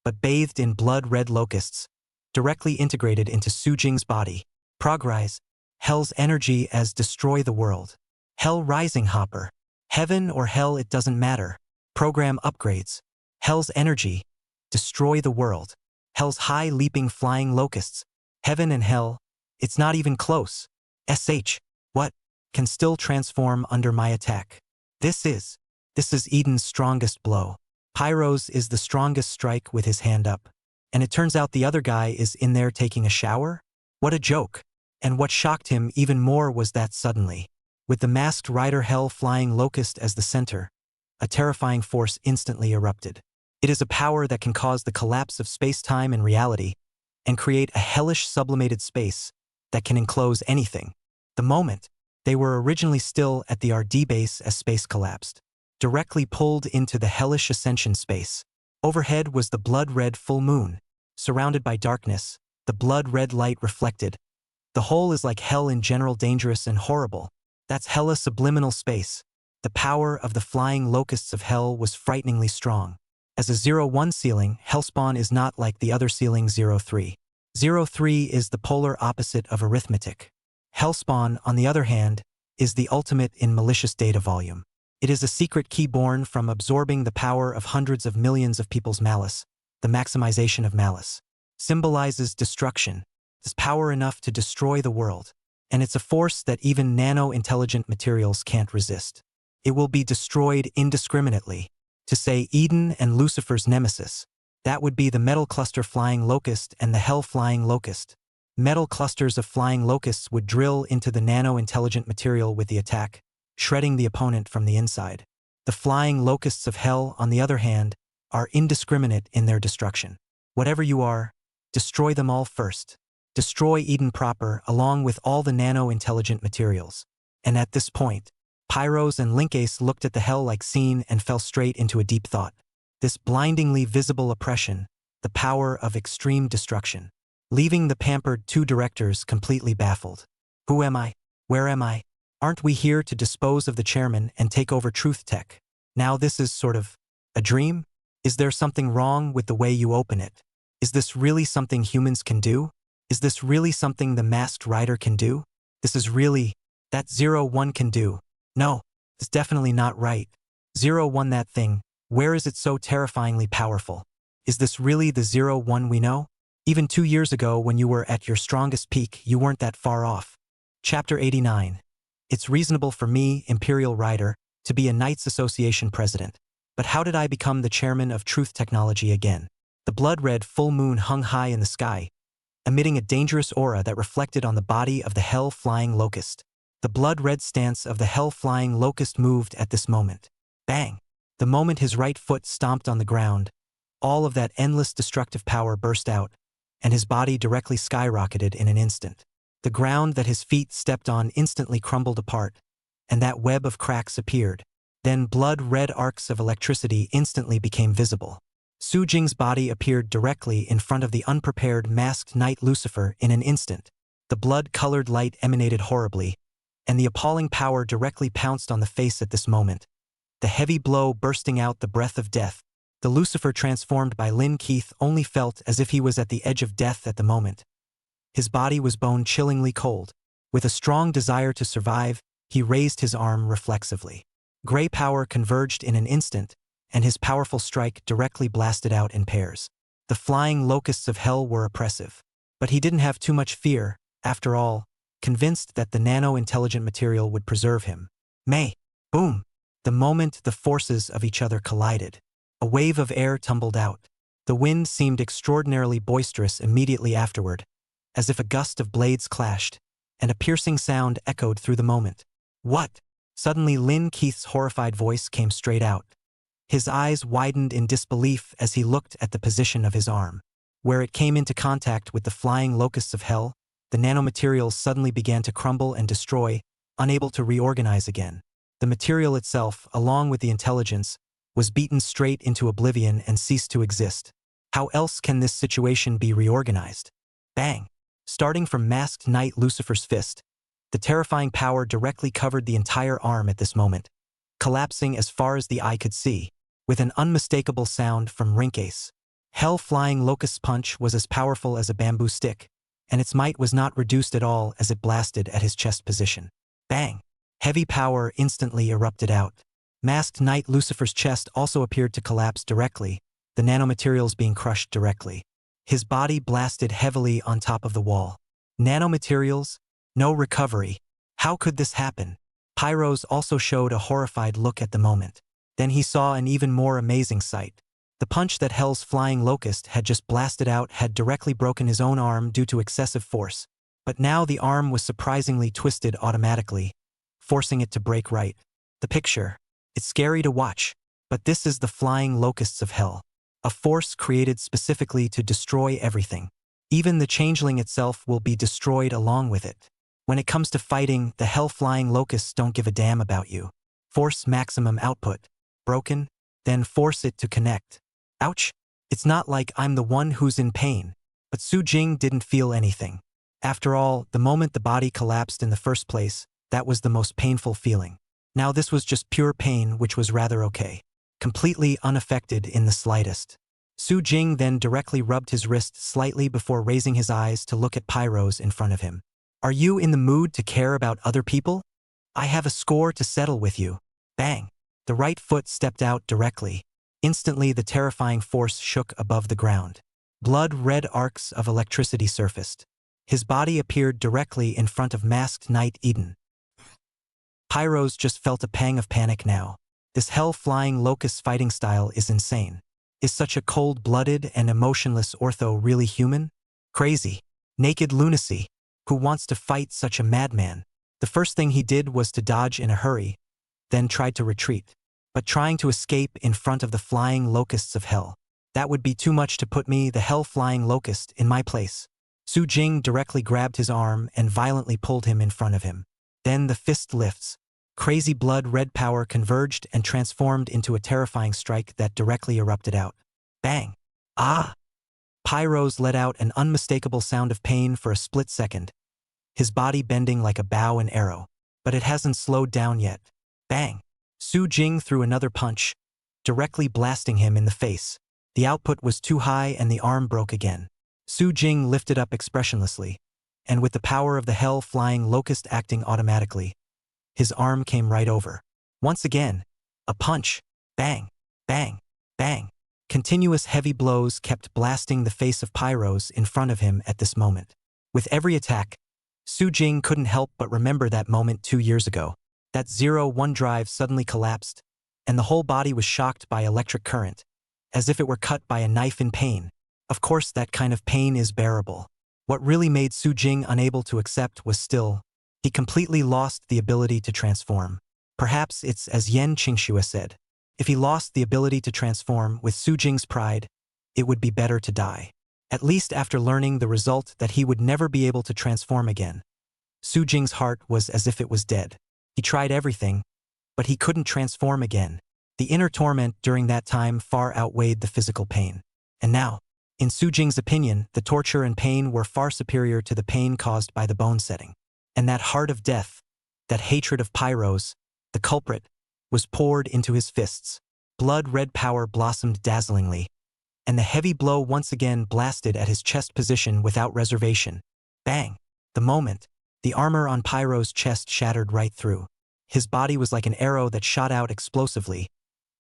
but bathed in blood-red locusts, directly integrated into Su Jing's body. Progrise. Hell's energy as destroy the world. Hell rising hopper. Heaven or hell, it doesn't matter. Program upgrades. Hell's energy. Destroy the world. Hell's high leaping flying locusts. Heaven and hell. It's not even close. What? Can still transform under my attack. This is Eden's strongest blow. Pyros is the strongest strike with his hand up. And it turns out the other guy is in there taking a shower? What a joke. And what shocked him even more was that suddenly, with the masked rider hell flying locust as the center, a terrifying force instantly erupted. It is a power that can cause the collapse of space-time and reality, and create a hellish sublimated space that can enclose anything. The moment, they were originally still at the RD base as space collapsed, directly pulled into the hellish ascension space. Overhead was the blood-red full moon, surrounded by darkness, the blood-red light reflected. The whole is like hell in general, dangerous and horrible. That's hella subliminal space. The power of the flying locusts of hell was frighteningly strong. As a 0-1 ceiling, Hellspawn is not like the other ceiling 0-3. 0-3 is the polar opposite of arithmetic. Hellspawn, on the other hand, is the ultimate in malicious data volume. It is a secret key born from absorbing the power of hundreds of millions of people's malice. The maximization of malice symbolizes destruction. It has power enough to destroy the world, and it's a force that even nano-intelligent materials can't resist. It will be destroyed indiscriminately. To say Eden and Lucifer's nemesis, that would be the metal cluster flying locust and the hell flying locust. Metal clusters of flying locusts would drill into the nano-intelligent material with the attack, shredding the opponent from the inside. The flying locusts of hell, on the other hand, are indiscriminate in their destruction. Whatever you are, destroy them all first. Destroy Eden proper along with all the nano-intelligent materials. And at this point, Pyros and Linkace looked at the hell-like scene and fell straight into a deep thought. This blindingly visible oppression, the power of extreme destruction, leaving the pampered two directors completely baffled. Who am I? Where am I? Aren't we here to dispose of the chairman and take over Truth Tech? Now this is sort of a dream? Is there something wrong with the way you open it? Is this really something humans can do? Is this really something the Masked Rider can do? This is really that 0-1 can do. No, it's definitely not right. 0-1 that thing, where is it so terrifyingly powerful? Is this really the 0-1 we know? Even 2 years ago when you were at your strongest peak, you weren't that far off. Chapter 89. It's reasonable for me, Imperial Rider, to be a Knights Association president. But how did I become the chairman of Truth Technology again? The blood-red full moon hung high in the sky, emitting a dangerous aura that reflected on the body of the hell-flying locust. The blood-red stance of the hell-flying locust moved at this moment. Bang! The moment his right foot stomped on the ground, all of that endless destructive power burst out, and his body directly skyrocketed in an instant. The ground that his feet stepped on instantly crumbled apart, and that web of cracks appeared. Then blood-red arcs of electricity instantly became visible. Su Jing's body appeared directly in front of the unprepared masked knight Lucifer in an instant. The blood-colored light emanated horribly, and the appalling power directly pounced on the face at this moment. The heavy blow bursting out the breath of death. The Lucifer transformed by Lin Keith only felt as if he was at the edge of death at the moment. His body was bone-chillingly cold. With a strong desire to survive, he raised his arm reflexively. Gray power converged in an instant, and his powerful strike directly blasted out in pairs. The flying locusts of hell were oppressive. But he didn't have too much fear, after all, convinced that the nano-intelligent material would preserve him. May! Boom! The moment the forces of each other collided, a wave of air tumbled out. The wind seemed extraordinarily boisterous immediately afterward, as if a gust of blades clashed, and a piercing sound echoed through the moment. What? Suddenly Lin Keith's horrified voice came straight out. His eyes widened in disbelief as he looked at the position of his arm. Where it came into contact with the flying locusts of hell, the nanomaterials suddenly began to crumble and destroy, unable to reorganize again. The material itself, along with the intelligence, was beaten straight into oblivion and ceased to exist. How else can this situation be reorganized? Bang! Starting from masked knight Lucifer's fist, the terrifying power directly covered the entire arm at this moment, collapsing as far as the eye could see, with an unmistakable sound from Rinkace. Hell-flying locust punch was as powerful as a bamboo stick, and its might was not reduced at all as it blasted at his chest position. Bang! Heavy power instantly erupted out. Masked Knight Lucifer's chest also appeared to collapse directly, the nanomaterials being crushed directly. His body blasted heavily on top of the wall. Nanomaterials? No recovery. How could this happen? Pyros also showed a horrified look at the moment. Then he saw an even more amazing sight. The punch that Hell's flying locust had just blasted out had directly broken his own arm due to excessive force. But now the arm was surprisingly twisted automatically, forcing it to break right. The picture. It's scary to watch, but this is the flying locusts of hell. A force created specifically to destroy everything. Even the changeling itself will be destroyed along with it. When it comes to fighting, the hell-flying locusts don't give a damn about you. Force maximum output. Broken? Then force it to connect. Ouch! It's not like I'm the one who's in pain. But Su Jing didn't feel anything. After all, the moment the body collapsed in the first place, that was the most painful feeling. Now this was just pure pain, which was rather okay. Completely unaffected in the slightest. Su Jing then directly rubbed his wrist slightly before raising his eyes to look at Pyros in front of him. Are you in the mood to care about other people? I have a score to settle with you. Bang! The right foot stepped out directly. Instantly the terrifying force shook above the ground. Blood-red arcs of electricity surfaced. His body appeared directly in front of masked Knight Eden. Pyros just felt a pang of panic now. This hell-flying locust fighting style is insane. Is such a cold-blooded and emotionless ortho really human? Crazy. Naked lunacy. Who wants to fight such a madman? The first thing he did was to dodge in a hurry, then tried to retreat. But trying to escape in front of the flying locusts of hell. That would be too much to put me, the hell-flying locust, in my place. Su Jing directly grabbed his arm and violently pulled him in front of him. Then the fist lifts. Crazy blood-red power converged and transformed into a terrifying strike that directly erupted out. Bang! Ah! Pyros let out an unmistakable sound of pain for a split second, his body bending like a bow and arrow. But it hasn't slowed down yet. Bang! Su Jing threw another punch, directly blasting him in the face. The output was too high and the arm broke again. Su Jing lifted up expressionlessly, and with the power of the hell-flying locust acting automatically, his arm came right over. Once again, a punch. Bang! Bang! Bang! Continuous heavy blows kept blasting the face of Pyros in front of him at this moment. With every attack, Su Jing couldn't help but remember that moment 2 years ago. That 0-1 drive suddenly collapsed, and the whole body was shocked by electric current, as if it were cut by a knife in pain. Of course that kind of pain is bearable. What really made Su Jing unable to accept was still, he completely lost the ability to transform. Perhaps it's as Yen Qingxue said, if he lost the ability to transform with Su Jing's pride, it would be better to die. At least after learning the result that he would never be able to transform again. Su Jing's heart was as if it was dead. He tried everything, but he couldn't transform again. The inner torment during that time far outweighed the physical pain. And now, in Su Jing's opinion, the torture and pain were far superior to the pain caused by the bone setting. And that heart of death, that hatred of Pyros, the culprit, was poured into his fists. Blood-red power blossomed dazzlingly, and the heavy blow once again blasted at his chest position without reservation. Bang! The moment, the armor on Pyros' chest shattered right through. His body was like an arrow that shot out explosively,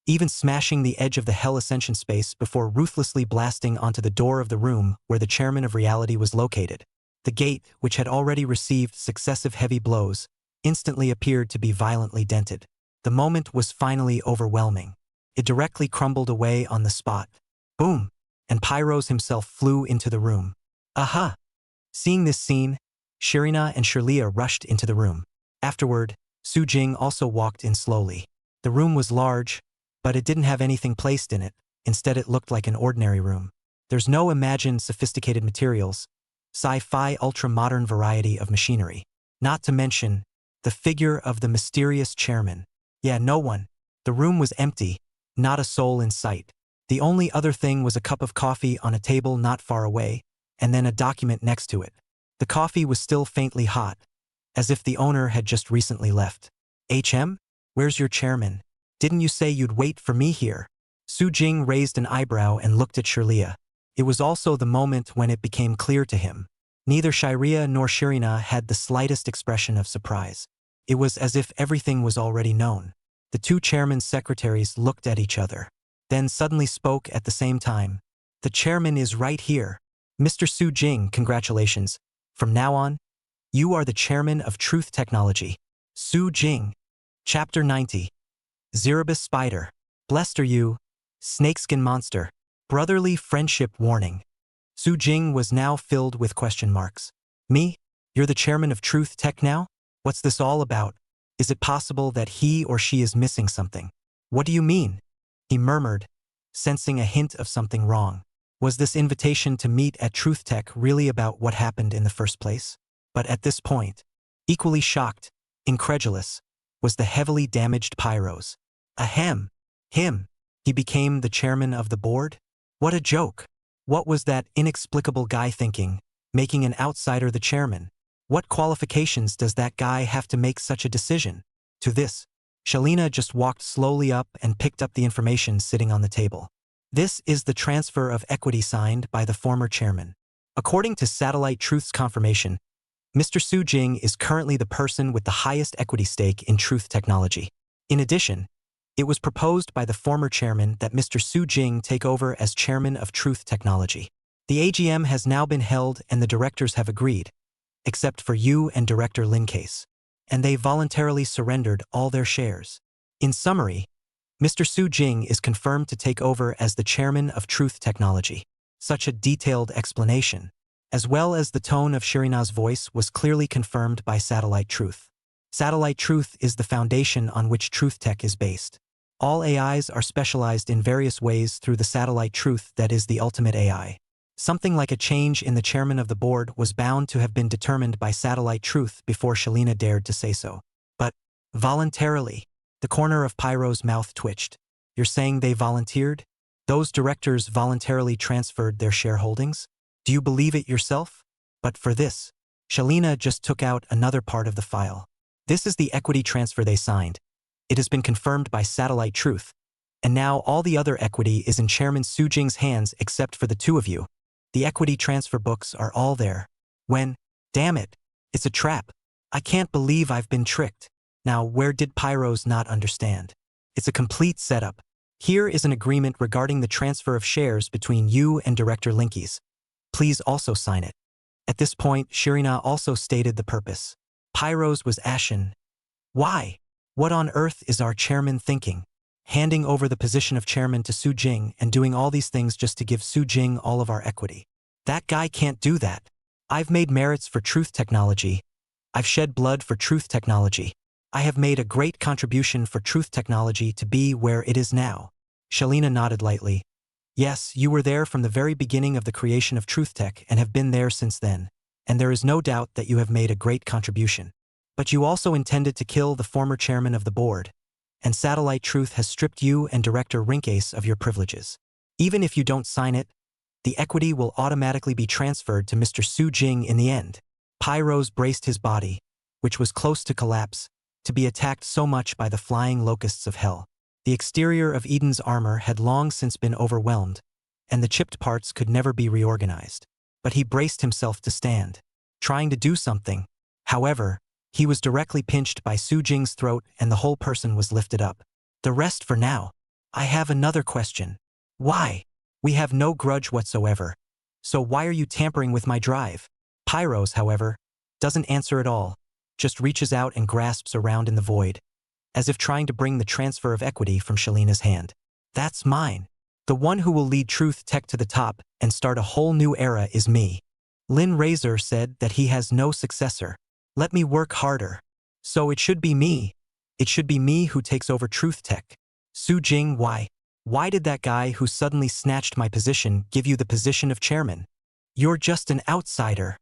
even smashing the edge of the Hell Ascension space before ruthlessly blasting onto the door of the room where the chairman of reality was located. The gate, which had already received successive heavy blows, instantly appeared to be violently dented. The moment was finally overwhelming. It directly crumbled away on the spot. Boom! And Pyros himself flew into the room. Aha! Seeing this scene, Shirina and Shirlea rushed into the room. Afterward, Su Jing also walked in slowly. The room was large, but it didn't have anything placed in it. Instead it looked like an ordinary room. There's no imagined sophisticated materials, sci-fi ultra-modern variety of machinery. Not to mention, the figure of the mysterious chairman. Yeah, no one. The room was empty, not a soul in sight. The only other thing was a cup of coffee on a table not far away, and then a document next to it. The coffee was still faintly hot, as if the owner had just recently left. HM? Where's your chairman? Didn't you say you'd wait for me here? Su Jing raised an eyebrow and looked at Shirlea. It was also the moment when it became clear to him. Neither Shirlea nor Shirina had the slightest expression of surprise. It was as if everything was already known. The two chairman's secretaries looked at each other, then suddenly spoke at the same time. The chairman is right here. Mr. Su Jing, congratulations. From now on, you are the chairman of Truth Technology. Su Jing. Chapter 90. Zerubus Spider. Blessed are you, snakeskin monster. Brotherly friendship warning. Su Jing was now filled with question marks. Me? You're the chairman of Truth Tech now? What's this all about? Is it possible that he or she is missing something? What do you mean? He murmured, sensing a hint of something wrong. Was this invitation to meet at Truth Tech really about what happened in the first place? But at this point, equally shocked, incredulous, was the heavily damaged Pyros. Ahem. Him. He became the chairman of the board? What a joke. What was that inexplicable guy thinking, making an outsider the chairman? What qualifications does that guy have to make such a decision? To this, Shalina just walked slowly up and picked up the information sitting on the table. This is the transfer of equity signed by the former chairman. According to Satellite Truth's confirmation, Mr. Su Jing is currently the person with the highest equity stake in Truth Technology. In addition, it was proposed by the former chairman that Mr. Su Jing take over as chairman of Truth Technology. The AGM has now been held and the directors have agreed, except for you and Director Lin Case, and they voluntarily surrendered all their shares. In summary, Mr. Su Jing is confirmed to take over as the chairman of Truth Technology. Such a detailed explanation, as well as the tone of Shirina's voice, was clearly confirmed by Satellite Truth. Satellite Truth is the foundation on which Truth Tech is based. All AIs are specialized in various ways through the Satellite Truth that is the ultimate AI. Something like a change in the chairman of the board was bound to have been determined by Satellite Truth before Shalina dared to say so. But, voluntarily, the corner of Pyro's mouth twitched. You're saying they volunteered? Those directors voluntarily transferred their shareholdings? Do you believe it yourself? But for this, Shalina just took out another part of the file. This is the equity transfer they signed. It has been confirmed by Satellite Truth, and now all the other equity is in Chairman Su Jing's hands except for the two of you. The equity transfer books are all there. Damn it, it's a trap. I can't believe I've been tricked. Now, where did Pyros not understand? It's a complete setup. Here is an agreement regarding the transfer of shares between you and Director Linkies. Please also sign it. At this point, Shirina also stated the purpose. Pyros was ashen. Why? What on earth is our chairman thinking? Handing over the position of chairman to Su Jing and doing all these things just to give Su Jing all of our equity. That guy can't do that. I've made merits for Truth Technology. I've shed blood for Truth Technology. I have made a great contribution for Truth Technology to be where it is now. Shalina nodded lightly. Yes, you were there from the very beginning of the creation of Truth Tech and have been there since then, and there is no doubt that you have made a great contribution. But you also intended to kill the former chairman of the board, and Satellite Truth has stripped you and Director Rinkace of your privileges. Even if you don't sign it, the equity will automatically be transferred to Mr. Su Jing in the end. Pyros braced his body, which was close to collapse, to be attacked so much by the flying locusts of hell. The exterior of Eden's armor had long since been overwhelmed, and the chipped parts could never be reorganized. But he braced himself to stand, trying to do something. However, he was directly pinched by Su Jing's throat and the whole person was lifted up. The rest for now. I have another question. Why? We have no grudge whatsoever. So why are you tampering with my drive? Pyros, however, doesn't answer at all, just reaches out and grasps around in the void, as if trying to bring the transfer of equity from Shalina's hand. That's mine. The one who will lead Truth Tech to the top and start a whole new era is me. Lin Razor said that he has no successor. Let me work harder. So it should be me. It should be me who takes over Truth Tech. Su Jing, why? Why did that guy who suddenly snatched my position give you the position of chairman? You're just an outsider.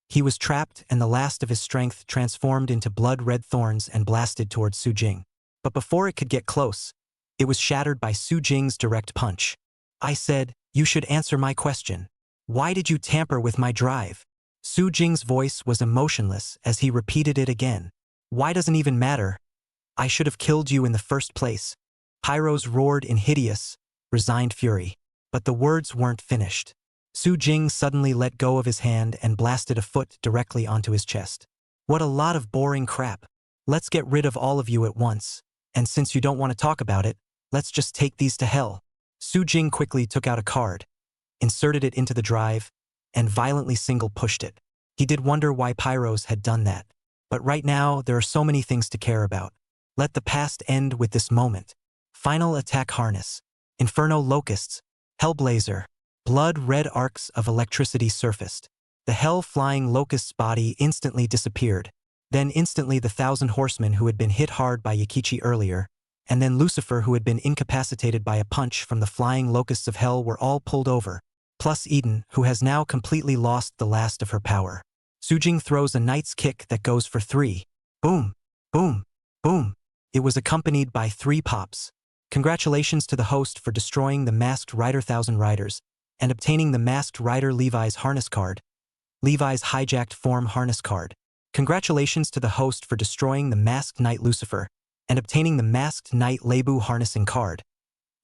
He was trapped and the last of his strength transformed into blood-red thorns and blasted towards Su Jing. But before it could get close, it was shattered by Su Jing's direct punch. I said, you should answer my question. Why did you tamper with my drive? Su Jing's voice was emotionless as he repeated it again. Why doesn't even matter? I should have killed you in the first place. Pyros roared in hideous, resigned fury. But the words weren't finished. Su Jing suddenly let go of his hand and blasted a foot directly onto his chest. What a lot of boring crap. Let's get rid of all of you at once. And since you don't want to talk about it, let's just take these to hell. Su Jing quickly took out a card, inserted it into the drive, and violently single-pushed it. He did wonder why Pyros had done that. But right now, there are so many things to care about. Let the past end with this moment. Final attack harness. Inferno locusts. Hellblazer. Blood-red arcs of electricity surfaced. The hell-flying locust's body instantly disappeared. Then instantly the 1,000 horsemen who had been hit hard by Yakichi earlier, and then Lucifer who had been incapacitated by a punch from the flying locusts of hell were all pulled over, plus Eden, who has now completely lost the last of her power. Su Jing throws a knight's kick that goes for 3. Boom, boom, boom. It was accompanied by 3 pops. Congratulations to the host for destroying the Masked Rider 1,000 Riders and obtaining the Masked Rider Levi's harness card. Levi's hijacked form harness card. Congratulations to the host for destroying the Masked Knight Lucifer and obtaining the masked knight Leibu harnessing card.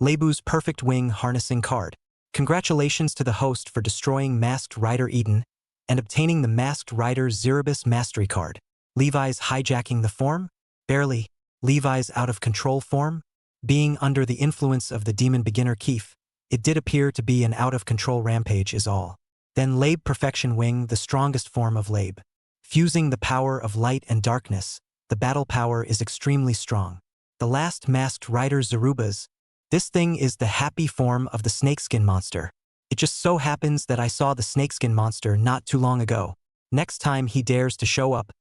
Leibu's perfect wing harnessing card. Congratulations to the host for destroying Masked Rider Eden and obtaining the Masked Rider Zerubus Mastery card. Levi's hijacking the form? Barely. Levi's out-of-control form? Being under the influence of the demon beginner Keef, it did appear to be an out-of-control rampage is all. Then Leib Perfection Wing, the strongest form of Leib. Fusing the power of light and darkness, the battle power is extremely strong. The last Masked Rider Zerubas. This thing is the happy form of the snakeskin monster. It just so happens that I saw the snakeskin monster not too long ago. Next time he dares to show up,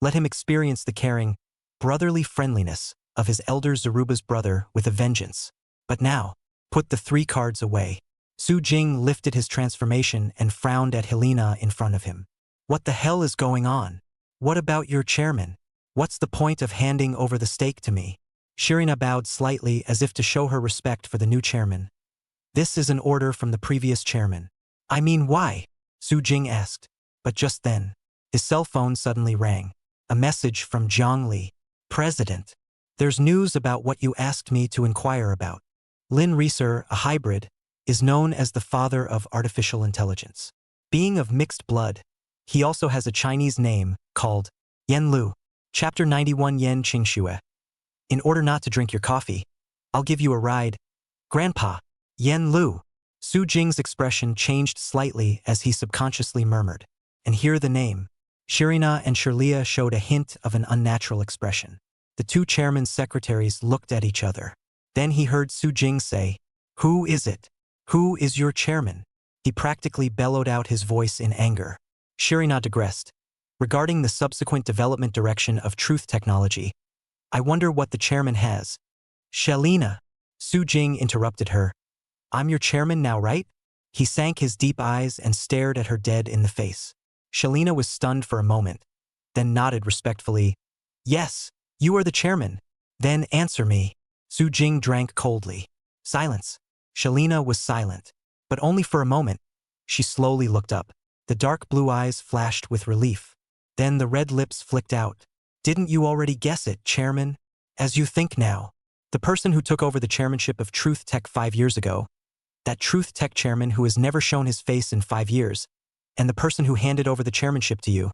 let him experience the caring, brotherly friendliness of his elder Zeruba's brother with a vengeance. But now, put the 3 cards away. Su Jing lifted his transformation and frowned at Helena in front of him. What the hell is going on? What about your chairman? What's the point of handing over the stake to me? Shirina bowed slightly as if to show her respect for the new chairman. This is an order from the previous chairman. I mean, why? Su Jing asked. But just then, his cell phone suddenly rang. A message from Zhang Li. President. There's news about what you asked me to inquire about. Lin Reeser, a hybrid, is known as the father of artificial intelligence. Being of mixed blood, he also has a Chinese name called Yen Lu. Chapter 91 Yen Qingxue. In order not to drink your coffee, I'll give you a ride. Grandpa, Yen Lu. Su Jing's expression changed slightly as he subconsciously murmured. And hear the name. Shirina and Shirlea showed a hint of an unnatural expression. The 2 chairman's secretaries looked at each other. Then he heard Su Jing say, "Who is it? Who is your chairman?" He practically bellowed out his voice in anger. Shirina digressed. Regarding the subsequent development direction of truth technology, I wonder what the chairman has. Shelina. Su Jing interrupted her. I'm your chairman now, right? He sank his deep eyes and stared at her dead in the face. Shelina was stunned for a moment, then nodded respectfully. Yes, you are the chairman. Then answer me. Su Jing drank coldly. Silence. Shelina was silent, but only for a moment. She slowly looked up. The dark blue eyes flashed with relief. Then the red lips flicked out. Didn't you already guess it, chairman? As you think now. The person who took over the chairmanship of Truth Tech 5 years ago, that Truth Tech chairman who has never shown his face in 5 years, and the person who handed over the chairmanship to you,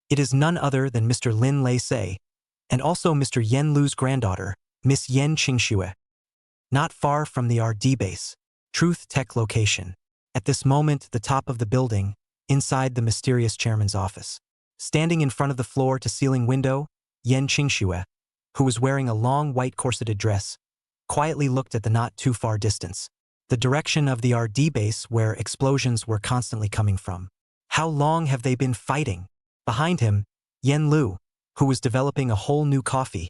it is none other than Mr. Lin Lei Sei, and also Mr. Yen Lu's granddaughter, Miss Yen Qingxue. Not far from the RD base, Truth Tech location. At this moment, the top of the building, inside the mysterious chairman's office. Standing in front of the floor-to-ceiling window, Yen Qingxue, who was wearing a long white corseted dress, quietly looked at the not-too-far distance, the direction of the RD base where explosions were constantly coming from. How long have they been fighting? Behind him, Yen Lu, who was developing a whole new coffee,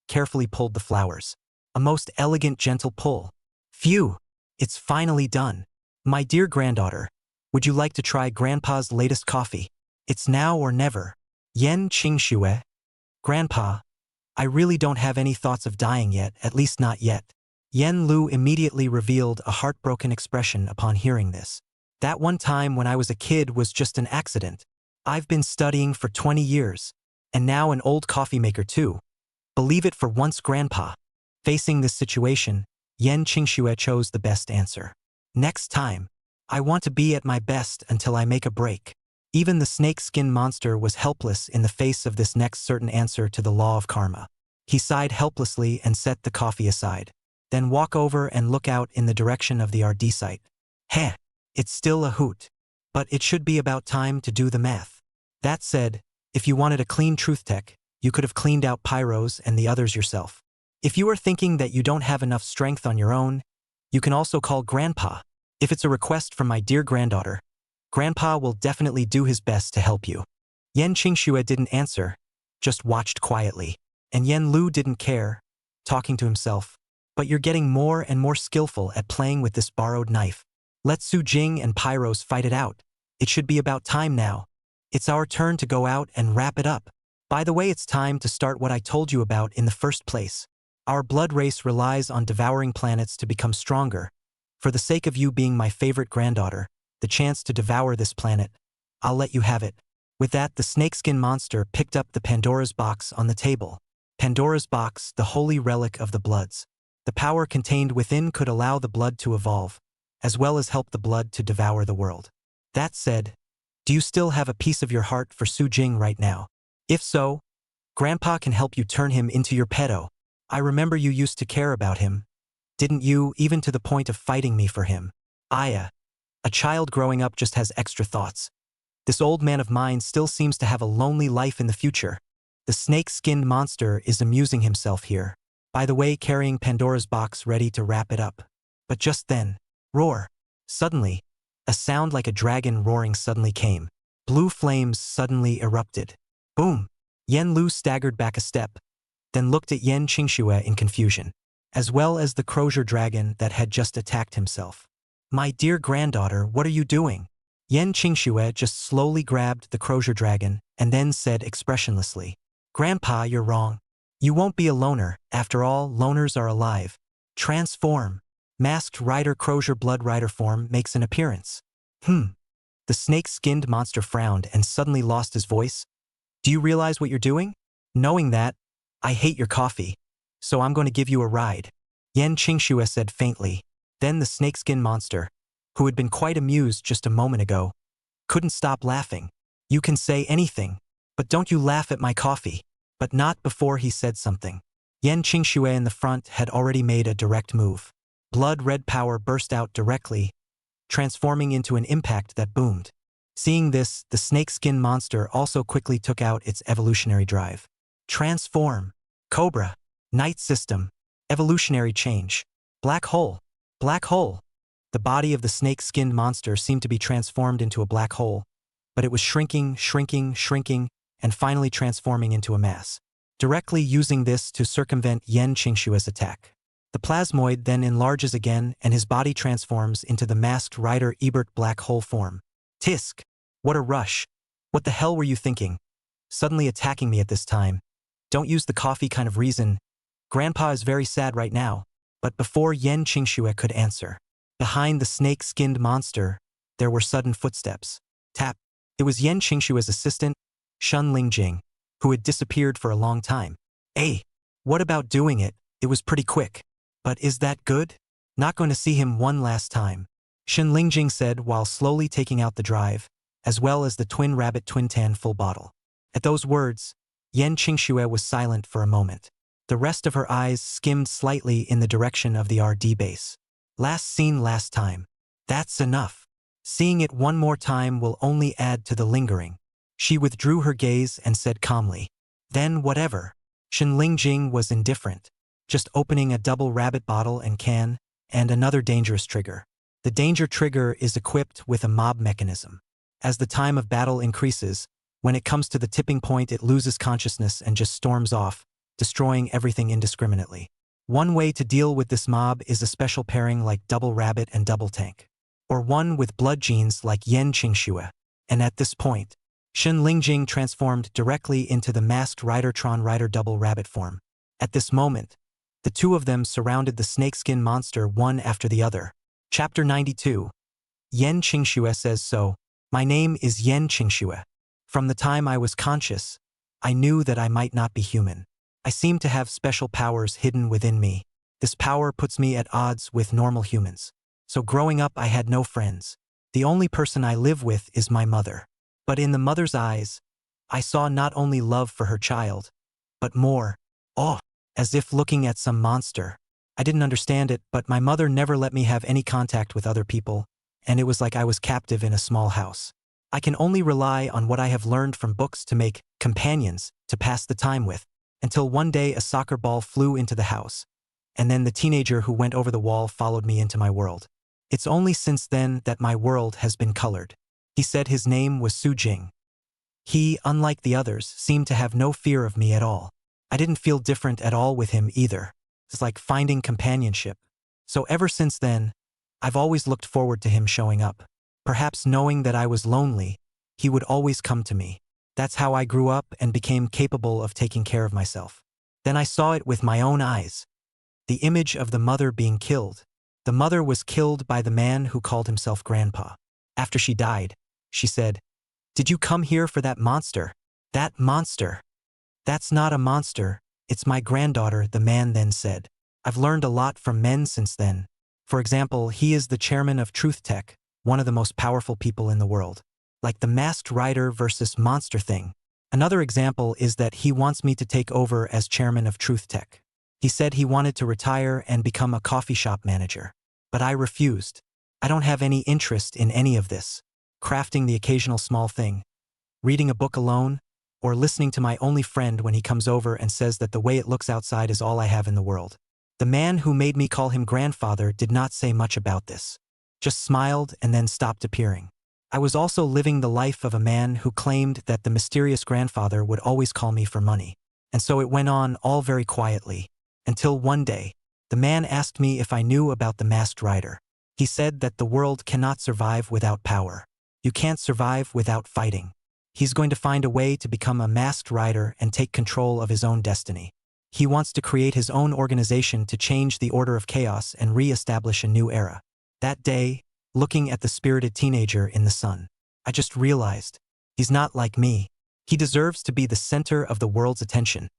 carefully pulled the flowers. A most elegant, gentle pull. Phew! It's finally done. My dear granddaughter, would you like to try Grandpa's latest coffee? It's now or never. Yen Qingxue. Grandpa, I really don't have any thoughts of dying yet, at least not yet. Yen Lu immediately revealed a heartbroken expression upon hearing this. That one time when I was a kid was just an accident. I've been studying for 20 years, and now an old coffee maker too. Believe it for once, Grandpa. Facing this situation, Yen Qingxue chose the best answer. Next time, I want to be at my best until I make a break. Even the snake-skin monster was helpless in the face of this next certain answer to the law of karma. He sighed helplessly and set the coffee aside. Then walk over and look out in the direction of the RD site. Heh, it's still a hoot. But it should be about time to do the math. That said, if you wanted a clean Truth Tech, you could have cleaned out Pyros and the others yourself. If you are thinking that you don't have enough strength on your own, you can also call Grandpa. If it's a request from my dear granddaughter, Grandpa will definitely do his best to help you. Yen Qingxue didn't answer, just watched quietly. And Yen Lu didn't care, talking to himself. But you're getting more and more skillful at playing with this borrowed knife. Let Su Jing and Pyros fight it out. It should be about time now. It's our turn to go out and wrap it up. By the way, it's time to start what I told you about in the first place. Our blood race relies on devouring planets to become stronger. For the sake of you being my favorite granddaughter, the chance to devour this planet, I'll let you have it. With that, the snakeskin monster picked up the Pandora's box on the table. Pandora's box, the holy relic of the bloods. The power contained within could allow the blood to evolve, as well as help the blood to devour the world. That said, do you still have a piece of your heart for Su Jing right now? If so, Grandpa can help you turn him into your pedo. I remember you used to care about him, didn't you, even to the point of fighting me for him? Aya, a child growing up just has extra thoughts. This old man of mine still seems to have a lonely life in the future. The snake-skinned monster is amusing himself here. By the way, carrying Pandora's box ready to wrap it up. But just then, roar. Suddenly, a sound like a dragon roaring suddenly came. Blue flames suddenly erupted. Boom! Yen Lu staggered back a step, then looked at Yen Qingxue in confusion, as well as the crozier dragon that had just attacked himself. My dear granddaughter, what are you doing? Yen Qingxue just slowly grabbed the crozier dragon and then said expressionlessly, Grandpa, you're wrong. You won't be a loner. After all, loners are alive. Transform. Masked Rider Crozier Blood Rider form makes an appearance. The snake-skinned monster frowned and suddenly lost his voice. Do you realize what you're doing? Knowing that, I hate your coffee, so I'm going to give you a ride. Yen Qingxue said faintly. Then the snakeskin monster, who had been quite amused just a moment ago, couldn't stop laughing. You can say anything, but don't you laugh at my coffee. But not before he said something. Yen Qingxue in the front had already made a direct move. Blood red power burst out directly, transforming into an impact that boomed. Seeing this, the snakeskin monster also quickly took out its evolutionary drive. Transform. Cobra. Night system. Evolutionary change. Black hole. Black hole. The body of the snake-skinned monster seemed to be transformed into a black hole, but it was shrinking, and finally transforming into a mass, directly using this to circumvent Yen Qingxue's attack. The plasmoid then enlarges again and his body transforms into the masked rider Ebert black hole form. Tisk! What a rush! What the hell were you thinking? Suddenly attacking me at this time. Don't use the coffee kind of reason. Grandpa is very sad right now. But before Yen Qingxue could answer, behind the snake-skinned monster, there were sudden footsteps. Tap! It was Yen Qingxue's assistant, Shun Lingjing, who had disappeared for a long time. Hey, what about doing it? It was pretty quick. But is that good? Not going to see him one last time. Shun Lingjing said while slowly taking out the drive, as well as the Twin Rabbit Twin Tan full bottle. At those words, Yen Qingxue was silent for a moment. The rest of her eyes skimmed slightly in the direction of the RD base. Last seen last time. That's enough. Seeing it one more time will only add to the lingering. She withdrew her gaze and said calmly, then whatever. Shun Lingjing was indifferent, just opening a double rabbit bottle and can, and another dangerous trigger. The danger trigger is equipped with a mob mechanism. As the time of battle increases, when it comes to the tipping point it loses consciousness and just storms off, destroying everything indiscriminately. One way to deal with this mob is a special pairing like Double Rabbit and Double Tank, or one with blood genes like Yen Qingxue. And at this point, Shun Lingjing transformed directly into the masked Ridertron Rider Double Rabbit form. At this moment, the two of them surrounded the snakeskin monster one after the other. Chapter 92. Yen Qingxue says so. My name is Yen Qingxue. From the time I was conscious, I knew that I might not be human. I seem to have special powers hidden within me. This power puts me at odds with normal humans. So growing up I had no friends. The only person I live with is my mother. But in the mother's eyes, I saw not only love for her child, but more, as if looking at some monster. I didn't understand it, but my mother never let me have any contact with other people, and it was like I was captive in a small house. I can only rely on what I have learned from books to make companions to pass the time with, until one day a soccer ball flew into the house, and then the teenager who went over the wall followed me into my world. It's only since then that my world has been colored. He said his name was Su Jing. He, unlike the others, seemed to have no fear of me at all. I didn't feel different at all with him either. It's like finding companionship. So ever since then, I've always looked forward to him showing up. Perhaps knowing that I was lonely, he would always come to me. That's how I grew up and became capable of taking care of myself. Then I saw it with my own eyes. The image of the mother being killed. The mother was killed by the man who called himself Grandpa. After she died, she said, "Did you come here for that monster? That monster? That's not a monster, It's my granddaughter, the man then said. I've learned a lot from men since then. For example, he is the chairman of Truth Tech, one of the most powerful people in the world. Like the masked rider versus monster thing. Another example is that he wants me to take over as chairman of Truth Tech. He said he wanted to retire and become a coffee shop manager. But I refused. I don't have any interest in any of this. Crafting the occasional small thing. Reading a book alone, or listening to my only friend when he comes over and says that the way it looks outside is all I have in the world. The man who made me call him grandfather did not say much about this. Just smiled and then stopped appearing. I was also living the life of a man who claimed that the mysterious grandfather would always call me for money. And so it went on all very quietly. Until one day, the man asked me if I knew about the masked rider. He said that the world cannot survive without power. You can't survive without fighting. He's going to find a way to become a masked rider and take control of his own destiny. He wants to create his own organization to change the order of chaos and re-establish a new era. That day, looking at the spirited teenager in the sun, I just realized, he's not like me. He deserves to be the center of the world's attention,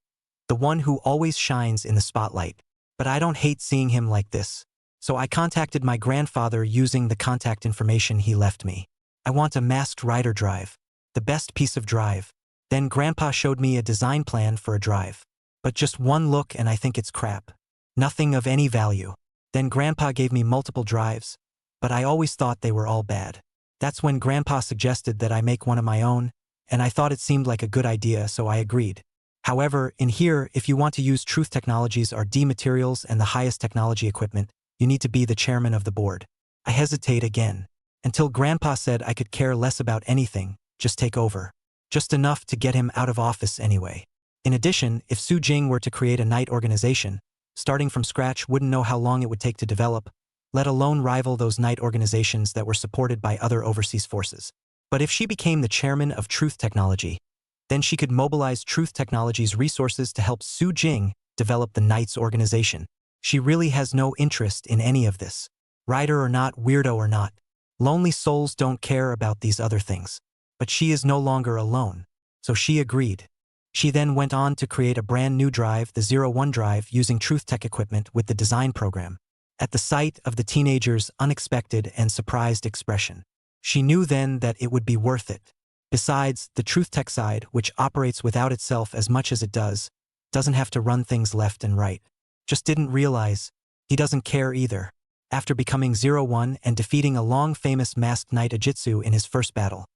the one who always shines in the spotlight. But I don't hate seeing him like this. So I contacted my grandfather using the contact information he left me. I want a masked rider drive. The best piece of drive. Then Grandpa showed me a design plan for a drive. But just one look and I think it's crap. Nothing of any value. Then Grandpa gave me multiple drives, but I always thought they were all bad. That's when Grandpa suggested that I make one of my own, and I thought it seemed like a good idea, so I agreed. However, in here, if you want to use Truth Technologies or D materials and the highest technology equipment, you need to be the chairman of the board. I hesitate again. Until Grandpa said I could care less about anything, just take over. Just enough to get him out of office anyway. In addition, if Su Jing were to create a night organization, starting from scratch wouldn't know how long it would take to develop, let alone rival those night organizations that were supported by other overseas forces. But if she became the chairman of Truth Technology, then she could mobilize Truth Technology's resources to help Su Jing develop the Knights organization. She really has no interest in any of this. Rider or not, weirdo or not. Lonely souls don't care about these other things. But she is no longer alone. So she agreed. She then went on to create a brand new drive, the 01 drive, using Truth Tech equipment with the design program. At the sight of the teenager's unexpected and surprised expression, she knew then that it would be worth it. Besides, the Truth Tech side, which operates without itself as much as it does, doesn't have to run things left and right. Just didn't realize, he doesn't care either. After becoming 01 and defeating a long-famous masked knight Ajitsu in his first battle,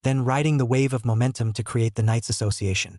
then riding the wave of momentum to create the Knights Association.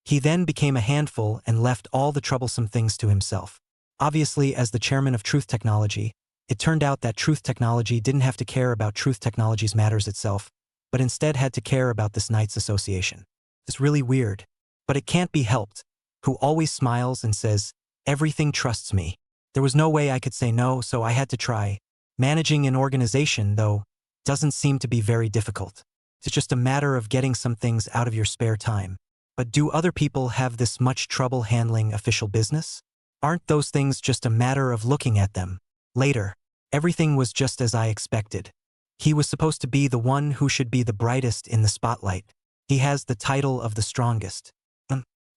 He then became a handful and left all the troublesome things to himself. Obviously, as the chairman of Truth Technology, it turned out that Truth Technology didn't have to care about Truth Technology's matters itself, but instead had to care about this Knights Association. It's really weird, but it can't be helped. Who always smiles and says, everything trusts me. There was no way I could say no, so I had to try. Managing an organization, though, doesn't seem to be very difficult. It's just a matter of getting some things out of your spare time. But do other people have this much trouble handling official business? Aren't those things just a matter of looking at them? Later, everything was just as I expected. He was supposed to be the one who should be the brightest in the spotlight. He has the title of the strongest.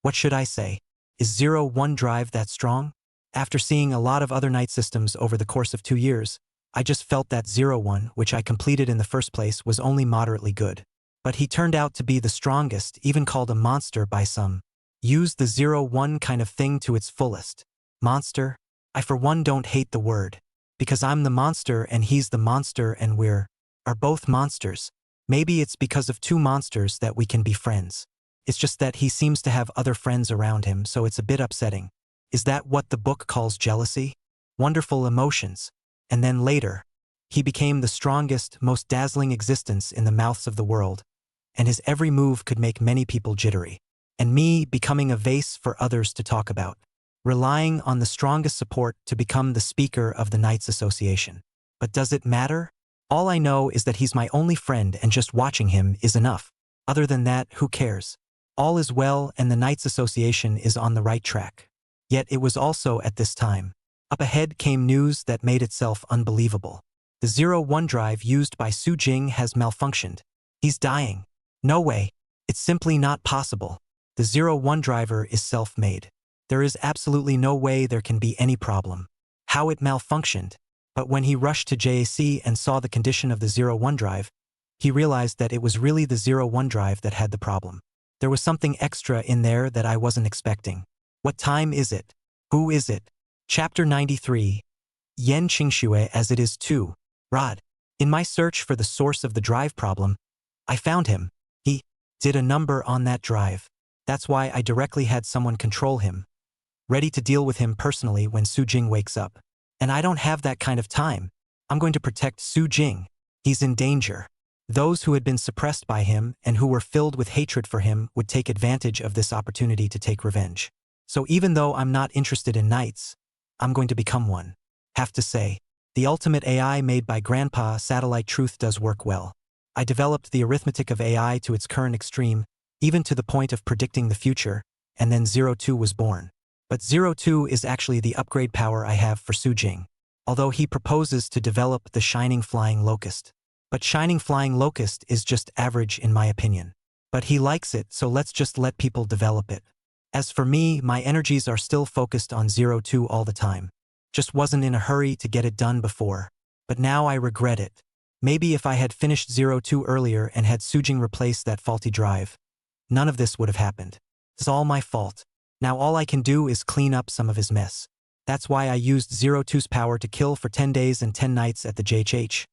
What should I say? Is 01 drive that strong? After seeing a lot of other night systems over the course of 2 years, I just felt that 01, which I completed in the first place, was only moderately good. But he turned out to be the strongest, even called a monster by some. Use the 01 kind of thing to its fullest. Monster? I for one don't hate the word. Because I'm the monster and he's the monster and are both monsters. Maybe it's because of two monsters that we can be friends. It's just that he seems to have other friends around him, so it's a bit upsetting. Is that what the book calls jealousy? Wonderful emotions. And then later, he became the strongest, most dazzling existence in the mouths of the world, and his every move could make many people jittery. And me becoming a vase for others to talk about, relying on the strongest support to become the speaker of the Knights Association. But does it matter? All I know is that he's my only friend and just watching him is enough. Other than that, who cares? All is well and the Knights Association is on the right track. Yet it was also at this time. Up ahead came news that made itself unbelievable. The 01 drive used by Su Jing has malfunctioned. He's dying. No way. It's simply not possible. The 01 driver is self-made. There is absolutely no way there can be any problem. How it malfunctioned. But when he rushed to JAC and saw the condition of the 01 drive, he realized that it was really the 01 drive that had the problem. There was something extra in there that I wasn't expecting. What time is it? Who is it? Chapter 93. Yen Qingxue as it is too. Rod. In my search for the source of the drive problem, I found him. He did a number on that drive. That's why I directly had someone control him, ready to deal with him personally when Su Jing wakes up. And I don't have that kind of time. I'm going to protect Su Jing. He's in danger. Those who had been suppressed by him and who were filled with hatred for him would take advantage of this opportunity to take revenge. So even though I'm not interested in knights, I'm going to become one. Have to say, the ultimate AI made by Grandpa Satellite Truth does work well. I developed the arithmetic of AI to its current extreme, even to the point of predicting the future, and then 02 was born. But 02 is actually the upgrade power I have for Su Jing, although he proposes to develop the Shining Flying Locust. But Shining Flying Locust is just average in my opinion. But he likes it, so let's just let people develop it. As for me, my energies are still focused on 02 all the time. Just wasn't in a hurry to get it done before. But now I regret it. Maybe if I had finished 02 earlier and had Su Jing replace that faulty drive, none of this would have happened. It's all my fault. Now all I can do is clean up some of his mess. That's why I used 02's power to kill for 10 days and 10 nights at the JHH,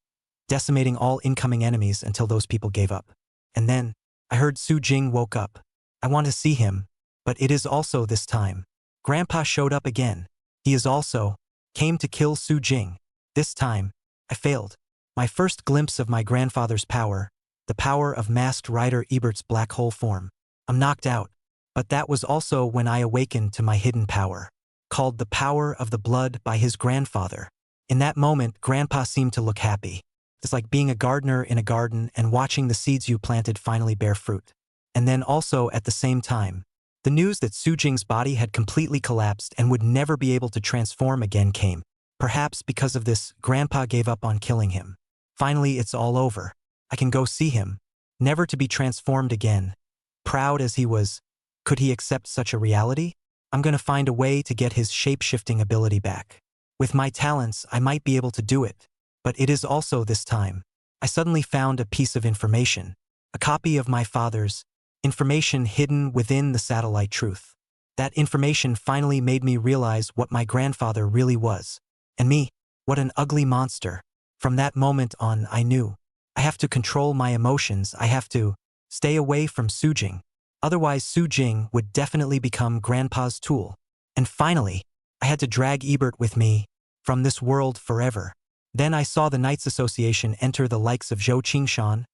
decimating all incoming enemies until those people gave up. And then, I heard Su Jing woke up. I want to see him, but it is also this time. Grandpa showed up again. He is also came to kill Su Jing. This time, I failed. My first glimpse of my grandfather's power, the power of masked rider Ebert's black hole form. I'm knocked out. But that was also when I awakened to my hidden power, called the power of the blood by his grandfather. In that moment, Grandpa seemed to look happy. It's like being a gardener in a garden and watching the seeds you planted finally bear fruit. And then also at the same time, the news that Su Jing's body had completely collapsed and would never be able to transform again came. Perhaps because of this, Grandpa gave up on killing him. Finally, it's all over. I can go see him, never to be transformed again. Proud as he was, could he accept such a reality? I'm going to find a way to get his shape-shifting ability back. With my talents, I might be able to do it. But it is also this time. I suddenly found a piece of information, a copy of my father's information hidden within the satellite truth. That information finally made me realize what my grandfather really was. And me, what an ugly monster. From that moment on, I knew. I have to control my emotions. I have to stay away from Su Jing. Otherwise, Su Jing would definitely become Grandpa's tool. And finally, I had to drag Ebert with me from this world forever. Then I saw the Knights Association enter the likes of Zhou Qingshan,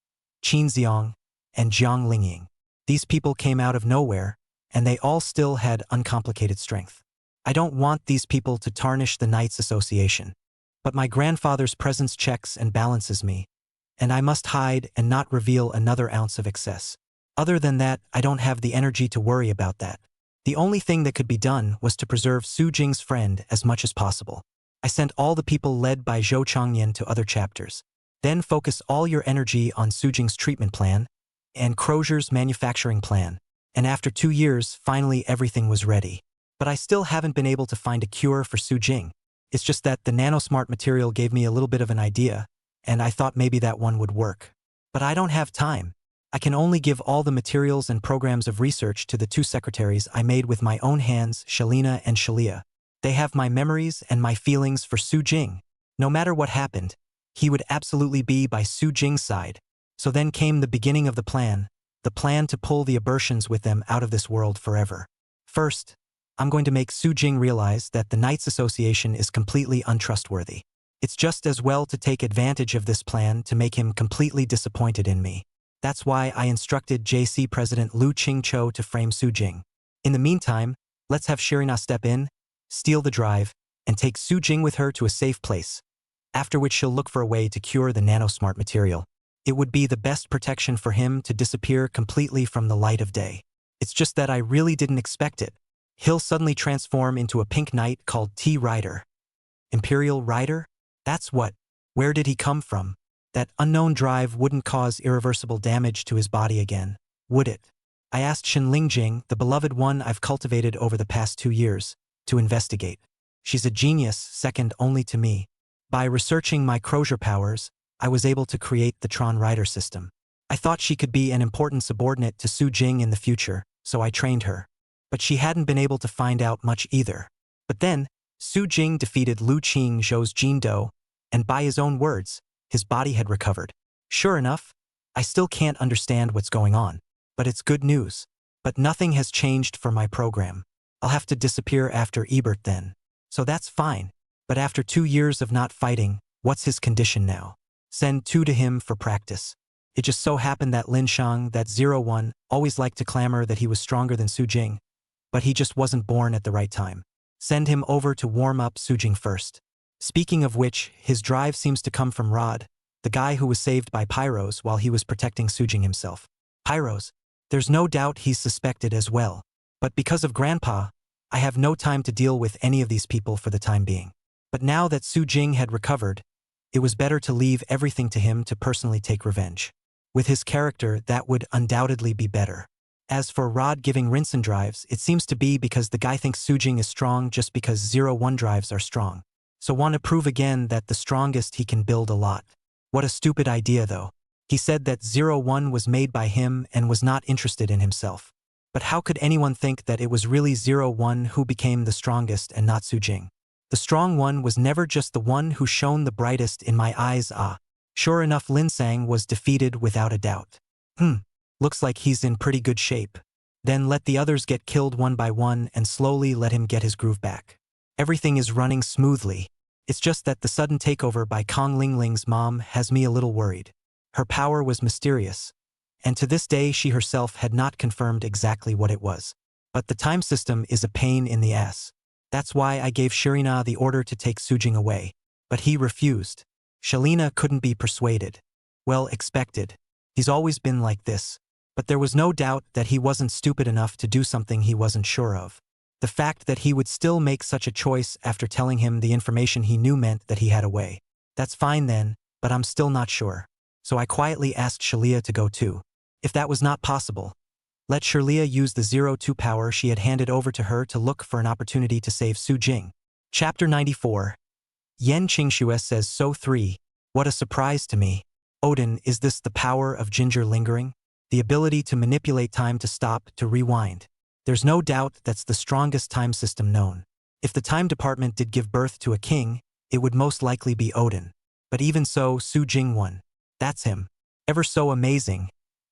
Qin Xiong, and Jiang Lingying. These people came out of nowhere, and they all still had uncomplicated strength. I don't want these people to tarnish the Knights Association. But my grandfather's presence checks and balances me, and I must hide and not reveal another ounce of excess. Other than that, I don't have the energy to worry about that. The only thing that could be done was to preserve Su Jing's friend as much as possible. I sent all the people led by Zhou Changyan to other chapters. Then focus all your energy on Su Jing's treatment plan and Crozier's manufacturing plan. And after 2 years, finally everything was ready. But I still haven't been able to find a cure for Su Jing. It's just that the nanosmart material gave me a little bit of an idea, and I thought maybe that one would work. But I don't have time. I can only give all the materials and programs of research to the 2 secretaries I made with my own hands, Shalina and Shalia. They have my memories and my feelings for Su Jing. No matter what happened, he would absolutely be by Su Jing's side. So then came the beginning of the plan to pull the Abertians with them out of this world forever. First, I'm going to make Su Jing realize that the Knights Association is completely untrustworthy. It's just as well to take advantage of this plan to make him completely disappointed in me. That's why I instructed JC President Lu Qingqiu to frame Su Jing. In the meantime, let's have Shirina step in, steal the drive, and take Su Jing with her to a safe place, after which she'll look for a way to cure the nanosmart material. It would be the best protection for him to disappear completely from the light of day. It's just that I really didn't expect it. He'll suddenly transform into a pink knight called T. Rider. Imperial Rider? That's what. Where did he come from? That unknown drive wouldn't cause irreversible damage to his body again, would it? I asked Shin Lingjing, the beloved one I've cultivated over the past 2 years, to investigate. She's a genius, second only to me. By researching my Crozier powers, I was able to create the Tron Rider system. I thought she could be an important subordinate to Su Jing in the future, so I trained her. But she hadn't been able to find out much either. But then, Su Jing defeated Lu Qing Zhou's Jin Do, and by his own words, his body had recovered. Sure enough, I still can't understand what's going on. But it's good news. But nothing has changed for my program. I'll have to disappear after Ebert then. So that's fine. But after 2 years of not fighting, what's his condition now? Send 2 to him for practice. It just so happened that Lin Shang, that 01, always liked to clamor that he was stronger than Su Jing. But he just wasn't born at the right time. Send him over to warm up Su Jing first. Speaking of which, his drive seems to come from Rod, the guy who was saved by Pyros while he was protecting Su Jing himself. Pyros, there's no doubt he's suspected as well. But because of Grandpa, I have no time to deal with any of these people for the time being. But now that Su Jing had recovered, it was better to leave everything to him to personally take revenge. With his character, that would undoubtedly be better. As for Rod giving Rinsen drives, it seems to be because the guy thinks Su Jing is strong just because 01 drives are strong. So want to prove again that the strongest he can build a lot. What a stupid idea though. He said that 01 was made by him and was not interested in himself. But how could anyone think that it was really 01 who became the strongest and not Su Jing? The strong one was never just the one who shone the brightest in my eyes. Sure enough, Lin Sang was defeated without a doubt. Looks like he's in pretty good shape. Then let the others get killed one by one and slowly let him get his groove back. Everything is running smoothly. It's just that the sudden takeover by Kong Lingling's mom has me a little worried. Her power was mysterious, and to this day she herself had not confirmed exactly what it was. But the time system is a pain in the ass. That's why I gave Shirina the order to take Su Jing away. But he refused. Shalina couldn't be persuaded. Well, expected. He's always been like this. But there was no doubt that he wasn't stupid enough to do something he wasn't sure of. The fact that he would still make such a choice after telling him the information he knew meant that he had a way. That's fine then, but I'm still not sure. So I quietly asked Shalia to go too. If that was not possible, let Shalia use the 02 power she had handed over to her to look for an opportunity to save Su Jing. Chapter 94. Yen Qingxue says so 3. What a surprise to me. Odin, is this the power of ginger lingering? The ability to manipulate time to stop, to rewind. There's no doubt that's the strongest time system known. If the time department did give birth to a king, it would most likely be Odin. But even so, Su Jing won. That's him. Ever so amazing.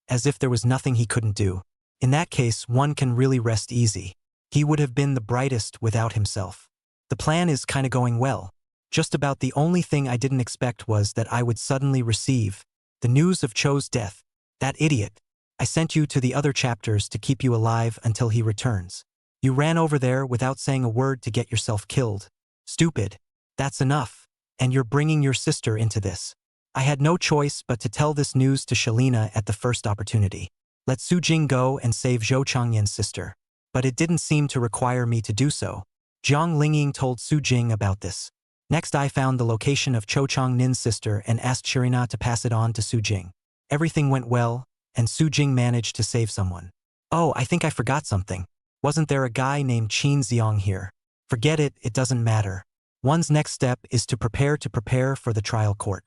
As if there was nothing he couldn't do. In that case, one can really rest easy. He would have been the brightest without himself. The plan is kinda going well. Just about the only thing I didn't expect was that I would suddenly receive the news of Cho's death. That idiot. I sent you to the other chapters to keep you alive until he returns. You ran over there without saying a word to get yourself killed. Stupid. That's enough. And you're bringing your sister into this. I had no choice but to tell this news to Shalina at the first opportunity. Let Su Jing go and save Zhou Changyan's sister. But it didn't seem to require me to do so. Jiang Lingying told Su Jing about this. Next I found the location of Cho Changnin's sister and asked Shirina to pass it on to Su Jing. Everything went well, and Su Jing managed to save someone. Oh, I think I forgot something. Wasn't there a guy named Qin Xiong here? Forget it, it doesn't matter. One's next step is to prepare for the trial court.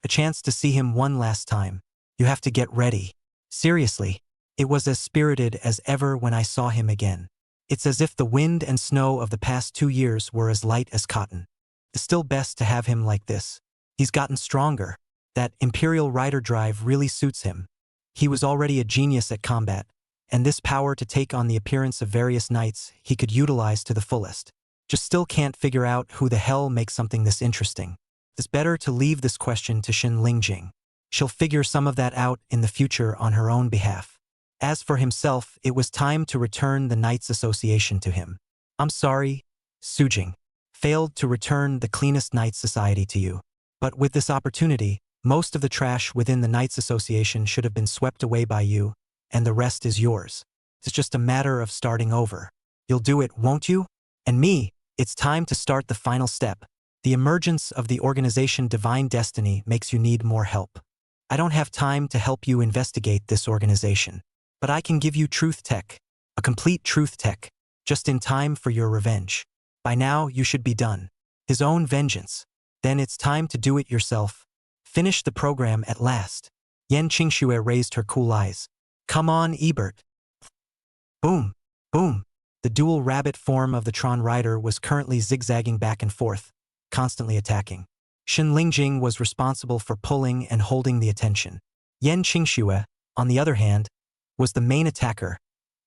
A chance to see him one last time. You have to get ready. Seriously, it was as spirited as ever when I saw him again. It's as if the wind and snow of the past 2 years were as light as cotton. It's still best to have him like this. He's gotten stronger. That Imperial Rider drive really suits him. He was already a genius at combat, and this power to take on the appearance of various knights he could utilize to the fullest. Just still can't figure out who the hell makes something this interesting. It's better to leave this question to Shin Lingjing. She'll figure some of that out in the future on her own behalf. As for himself, it was time to return the Knights Association to him. I'm sorry, Su Jing. Failed to return the cleanest Knights Society to you. But with this opportunity, most of the trash within the Knights Association should have been swept away by you, and the rest is yours. It's just a matter of starting over. You'll do it, won't you? And me, it's time to start the final step. The emergence of the organization Divine Destiny makes you need more help. I don't have time to help you investigate this organization. But I can give you truth tech, a complete truth tech, just in time for your revenge. By now, you should be done. His own vengeance. Then it's time to do it yourself. Finish the program at last. Yan Qingxue raised her cool eyes. Come on, Ebert. Boom, boom. The dual rabbit form of the Tron Rider was currently zigzagging back and forth, constantly attacking. Shen Lingjing was responsible for pulling and holding the attention. Yan Qingxue, on the other hand, was the main attacker,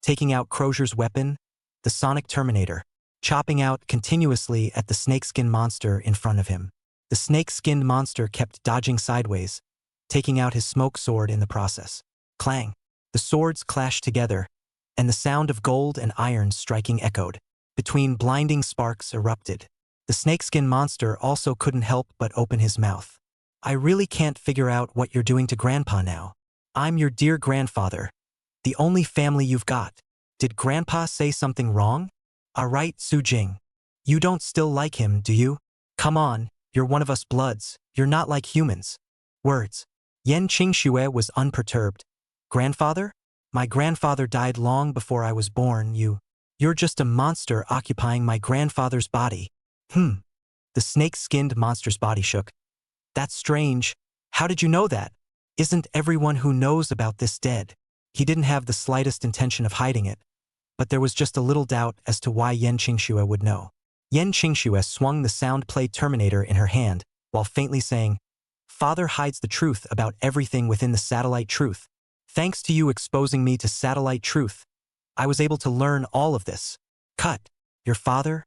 taking out Crozier's weapon, the Sonic Terminator, chopping out continuously at the snakeskin monster in front of him. The snake-skinned monster kept dodging sideways, taking out his smoke sword in the process. Clang! The swords clashed together, and the sound of gold and iron striking echoed. Between blinding sparks erupted. The snakeskin monster also couldn't help but open his mouth. I really can't figure out what you're doing to Grandpa now. I'm your dear grandfather, the only family you've got. Did Grandpa say something wrong? Alright, Su Jing. You don't still like him, do you? Come on, you're one of us bloods, you're not like humans. Words. Yan Qingxue was unperturbed. Grandfather? My grandfather died long before I was born, You're just a monster occupying my grandfather's body. The snake-skinned monster's body shook. That's strange. How did you know that? Isn't everyone who knows about this dead? He didn't have the slightest intention of hiding it, but there was just a little doubt as to why Yan Qingxue would know. Yan Qingxue swung the sound-play Terminator in her hand, while faintly saying, Father hides the truth about everything within the satellite truth. Thanks to you exposing me to satellite truth, I was able to learn all of this. Cut. Your father?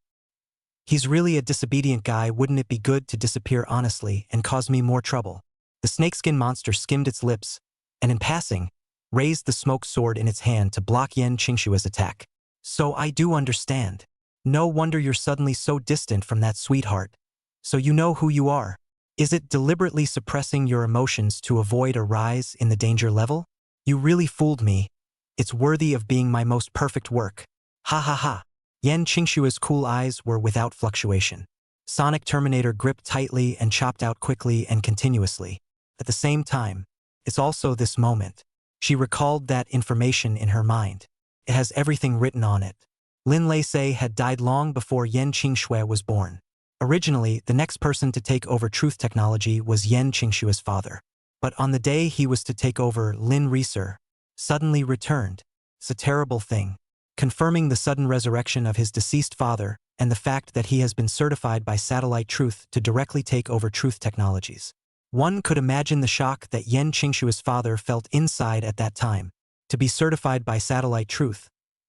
He's really a disobedient guy. Wouldn't it be good to disappear honestly and cause me more trouble? The snakeskin monster skimmed its lips, and in passing, raised the smoke sword in its hand to block Yan Qingxue's attack. So I do understand. No wonder you're suddenly so distant from that sweetheart. So you know who you are. Is it deliberately suppressing your emotions to avoid a rise in the danger level? You really fooled me. It's worthy of being my most perfect work. Ha ha ha. Yan Qingxue's cool eyes were without fluctuation. Sonic Terminator gripped tightly and chopped out quickly and continuously. At the same time, it's also this moment. She recalled that information in her mind. It has everything written on it. Lin Leisei had died long before Yan Qingxue was born. Originally, the next person to take over truth technology was Yan Qingxue's father. But on the day he was to take over, Lin Reeser suddenly returned. It's a terrible thing. Confirming the sudden resurrection of his deceased father and the fact that he has been certified by Satellite Truth to directly take over truth technologies. One could imagine the shock that Yan Qingxue's father felt inside at that time. To be certified by Satellite Truth,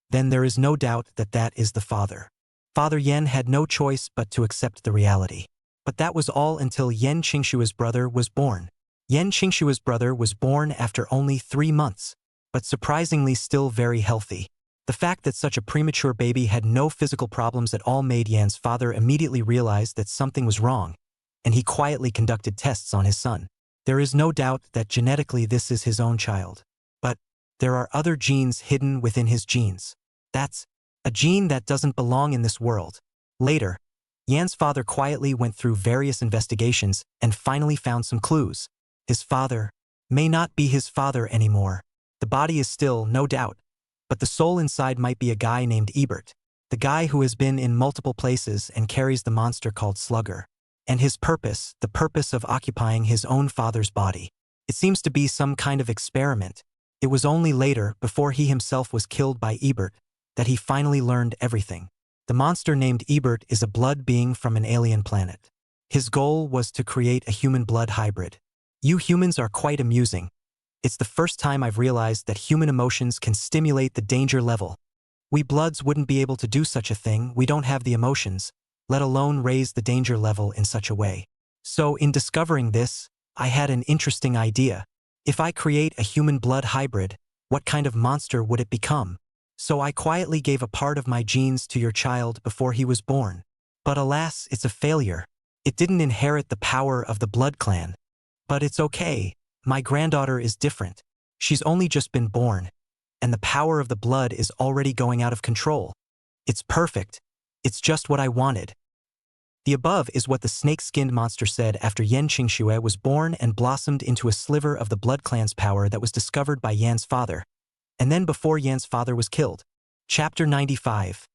then there is no doubt that that is the father. Father Yan had no choice but to accept the reality. But that was all until Yan Qingxue's brother was born. Yan Qingxue's brother was born after only 3 months, but surprisingly still very healthy. The fact that such a premature baby had no physical problems at all made Yan's father immediately realize that something was wrong, and he quietly conducted tests on his son. There is no doubt that genetically this is his own child. But there are other genes hidden within his genes. That's a gene that doesn't belong in this world. Later, Yan's father quietly went through various investigations and finally found some clues. His father may not be his father anymore. The body is still, no doubt, but the soul inside might be a guy named Ebert, the guy who has been in multiple places and carries the monster called Slugger. And his purpose, the purpose of occupying his own father's body. It seems to be some kind of experiment. It was only later, before he himself was killed by Ebert, that he finally learned everything. The monster named Ebert is a blood being from an alien planet. His goal was to create a human blood hybrid. You humans are quite amusing. It's the first time I've realized that human emotions can stimulate the danger level. We bloods wouldn't be able to do such a thing. We don't have the emotions, let alone raise the danger level in such a way. So in discovering this, I had an interesting idea. If I create a human blood hybrid, what kind of monster would it become? So I quietly gave a part of my genes to your child before he was born. But alas, it's a failure. It didn't inherit the power of the blood clan. But it's okay. My granddaughter is different. She's only just been born, and the power of the blood is already going out of control. It's perfect. It's just what I wanted. The above is what the snake-skinned monster said after Yan Qingxue was born and blossomed into a sliver of the blood clan's power that was discovered by Yan's father. And then before Yan's father was killed. Chapter 95.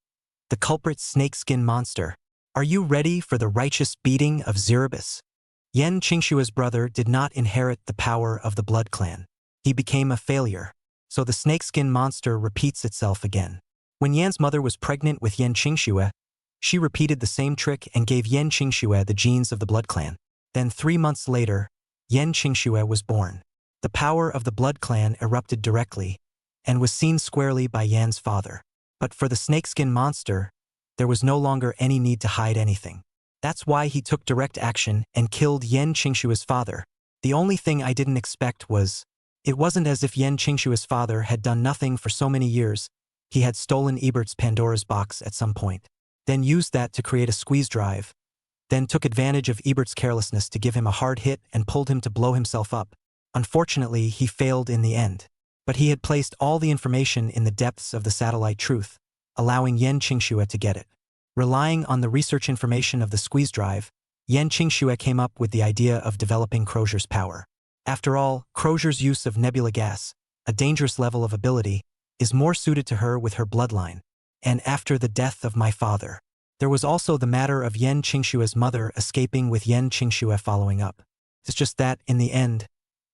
The Culprit Snakeskin Monster. Are you ready for the righteous beating of Zerubus? Yan Qingshua's brother did not inherit the power of the blood clan. He became a failure. So the snakeskin monster repeats itself again. When Yan's mother was pregnant with Yan Qingxue, she repeated the same trick and gave Yan Qingxue the genes of the blood clan. Then 3 months later, Yan Qingxue was born. The power of the blood clan erupted directly and was seen squarely by Yan's father. But for the snakeskin monster, there was no longer any need to hide anything. That's why he took direct action and killed Yan Qingshue's father. The only thing I didn't expect was, it wasn't as if Yan Qingshue's father had done nothing for so many years. He had stolen Ebert's Pandora's box at some point, then used that to create a squeeze drive, then took advantage of Ebert's carelessness to give him a hard hit and pulled him to blow himself up. Unfortunately, he failed in the end. But he had placed all the information in the depths of the satellite truth, allowing Yan Qingxue to get it. Relying on the research information of the squeeze drive, Yan Qingxue came up with the idea of developing Crozier's power. After all, Crozier's use of nebula gas, a dangerous level of ability, is more suited to her with her bloodline. And after the death of my father, there was also the matter of Yan Qingshue's mother escaping with Yan Qingxue following up. It's just that, in the end,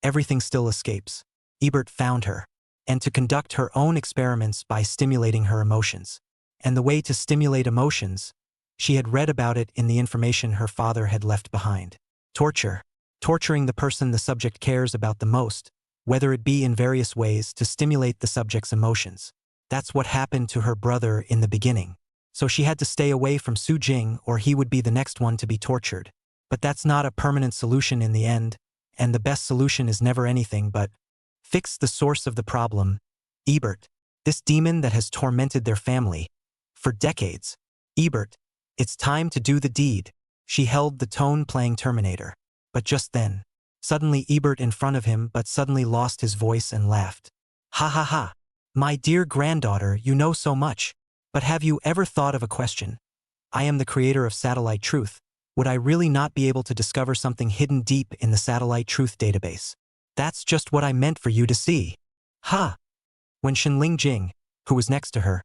everything still escapes. Ebert found her, and to conduct her own experiments by stimulating her emotions. And the way to stimulate emotions, she had read about it in the information her father had left behind. Torture. Torturing the person the subject cares about the most, whether it be in various ways to stimulate the subject's emotions. That's what happened to her brother in the beginning. So she had to stay away from Su Jing or he would be the next one to be tortured. But that's not a permanent solution in the end, and the best solution is never anything but fix the source of the problem. Ebert, this demon that has tormented their family for decades. Ebert, it's time to do the deed. She held the tone-playing Terminator. But just then, suddenly Ebert in front of him but suddenly lost his voice and laughed. Ha ha ha. My dear granddaughter, you know so much. But have you ever thought of a question? I am the creator of Satellite Truth. Would I really not be able to discover something hidden deep in the Satellite Truth database? That's just what I meant for you to see. Ha! When Shenling Jing, who was next to her,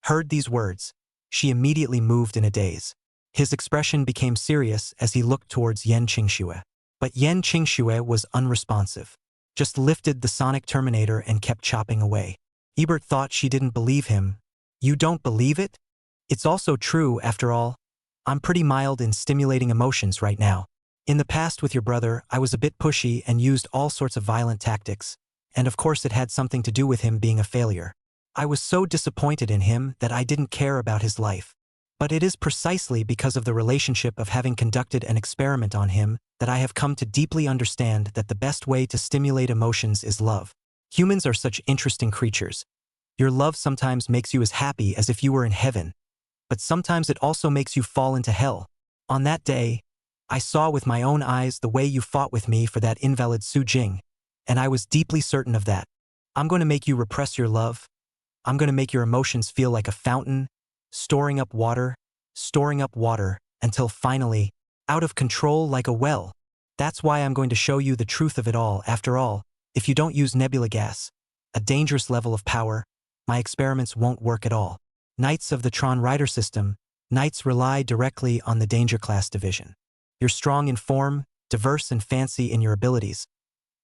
heard these words, she immediately moved in a daze. His expression became serious as he looked towards Yan Qingxue. But Yan Qingxue was unresponsive, just lifted the sonic Terminator and kept chopping away. Ebert thought she didn't believe him. You don't believe it? It's also true, after all. I'm pretty mild in stimulating emotions right now. In the past with your brother, I was a bit pushy and used all sorts of violent tactics, and of course it had something to do with him being a failure. I was so disappointed in him that I didn't care about his life. But it is precisely because of the relationship of having conducted an experiment on him that I have come to deeply understand that the best way to stimulate emotions is love. Humans are such interesting creatures. Your love sometimes makes you as happy as if you were in heaven, but sometimes it also makes you fall into hell. On that day, I saw with my own eyes the way you fought with me for that invalid Su Jing, and I was deeply certain of that. I'm going to make you repress your love. I'm going to make your emotions feel like a fountain, storing up water, until finally, out of control like a well. That's why I'm going to show you the truth of it all. After all, if you don't use nebula gas, a dangerous level of power, my experiments won't work at all. Knights of the Tron Rider system, knights rely directly on the danger class division. You're strong in form, diverse and fancy in your abilities,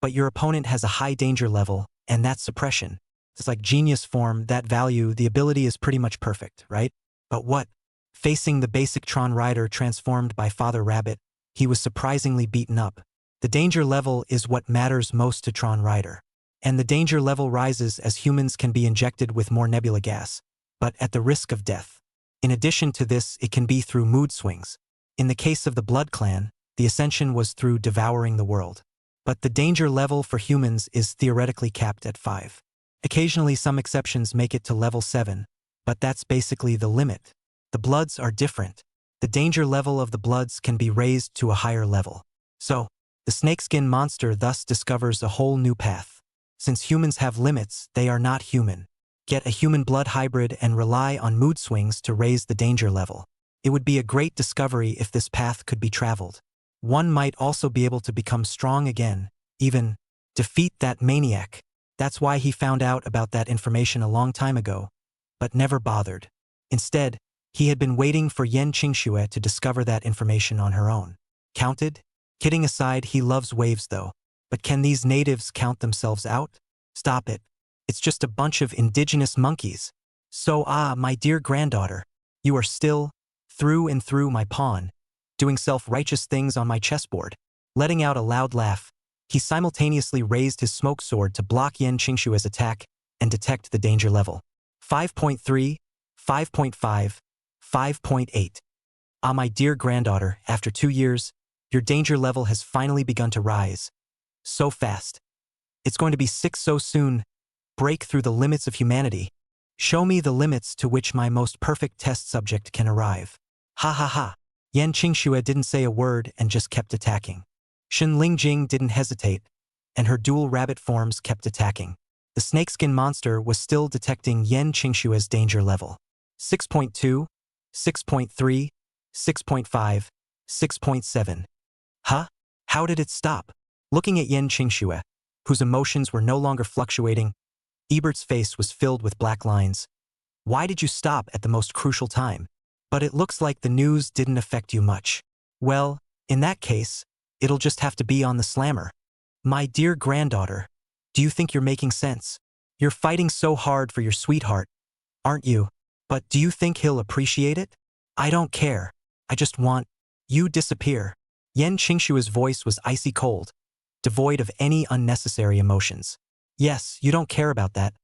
but your opponent has a high danger level, and that's suppression. It's like genius form, that value, the ability is pretty much perfect, right? But what? Facing the basic Tron Rider transformed by Father Rabbit, he was surprisingly beaten up. The danger level is what matters most to Tron Rider. And the danger level rises as humans can be injected with more nebula gas, but at the risk of death. In addition to this, it can be through mood swings. In the case of the Blood Clan, the ascension was through devouring the world. But the danger level for humans is theoretically capped at 5. Occasionally some exceptions make it to level 7, but that's basically the limit. The Bloods are different. The danger level of the Bloods can be raised to a higher level. So, the snakeskin monster thus discovers a whole new path. Since humans have limits, they are not human. Get a human blood hybrid and rely on mood swings to raise the danger level. It would be a great discovery if this path could be traveled. One might also be able to become strong again, even defeat that maniac. That's why he found out about that information a long time ago, but never bothered. Instead, he had been waiting for Yen Qingxue to discover that information on her own. Counted? Kidding aside, he loves waves though. But can these natives count themselves out? Stop it. It's just a bunch of indigenous monkeys. So my dear granddaughter, you are still, through and through my pawn, doing self-righteous things on my chessboard. Letting out a loud laugh, he simultaneously raised his smoke sword to block Yen Qingxue's attack and detect the danger level. 5.3, 5.5, 5.8. My dear granddaughter, after 2 years, your danger level has finally begun to rise. So fast. It's going to be 6 so soon. Break through the limits of humanity. Show me the limits to which my most perfect test subject can arrive. Ha ha ha. Yen Qingxue didn't say a word and just kept attacking. Shen Lingjing didn't hesitate, and her dual rabbit forms kept attacking. The snakeskin monster was still detecting Yen Qingxue's danger level. 6.2, 6.3, 6.5, 6.7. Huh? How did it stop? Looking at Yen Qingxue, whose emotions were no longer fluctuating, Ebert's face was filled with black lines. Why did you stop at the most crucial time? But it looks like the news didn't affect you much. Well, in that case, it'll just have to be on the slammer. My dear granddaughter, do you think you're making sense? You're fighting so hard for your sweetheart, aren't you? But do you think he'll appreciate it? I don't care. I just want you disappear. Yen Qingxue's voice was icy cold, devoid of any unnecessary emotions. Yes, you don't care about that.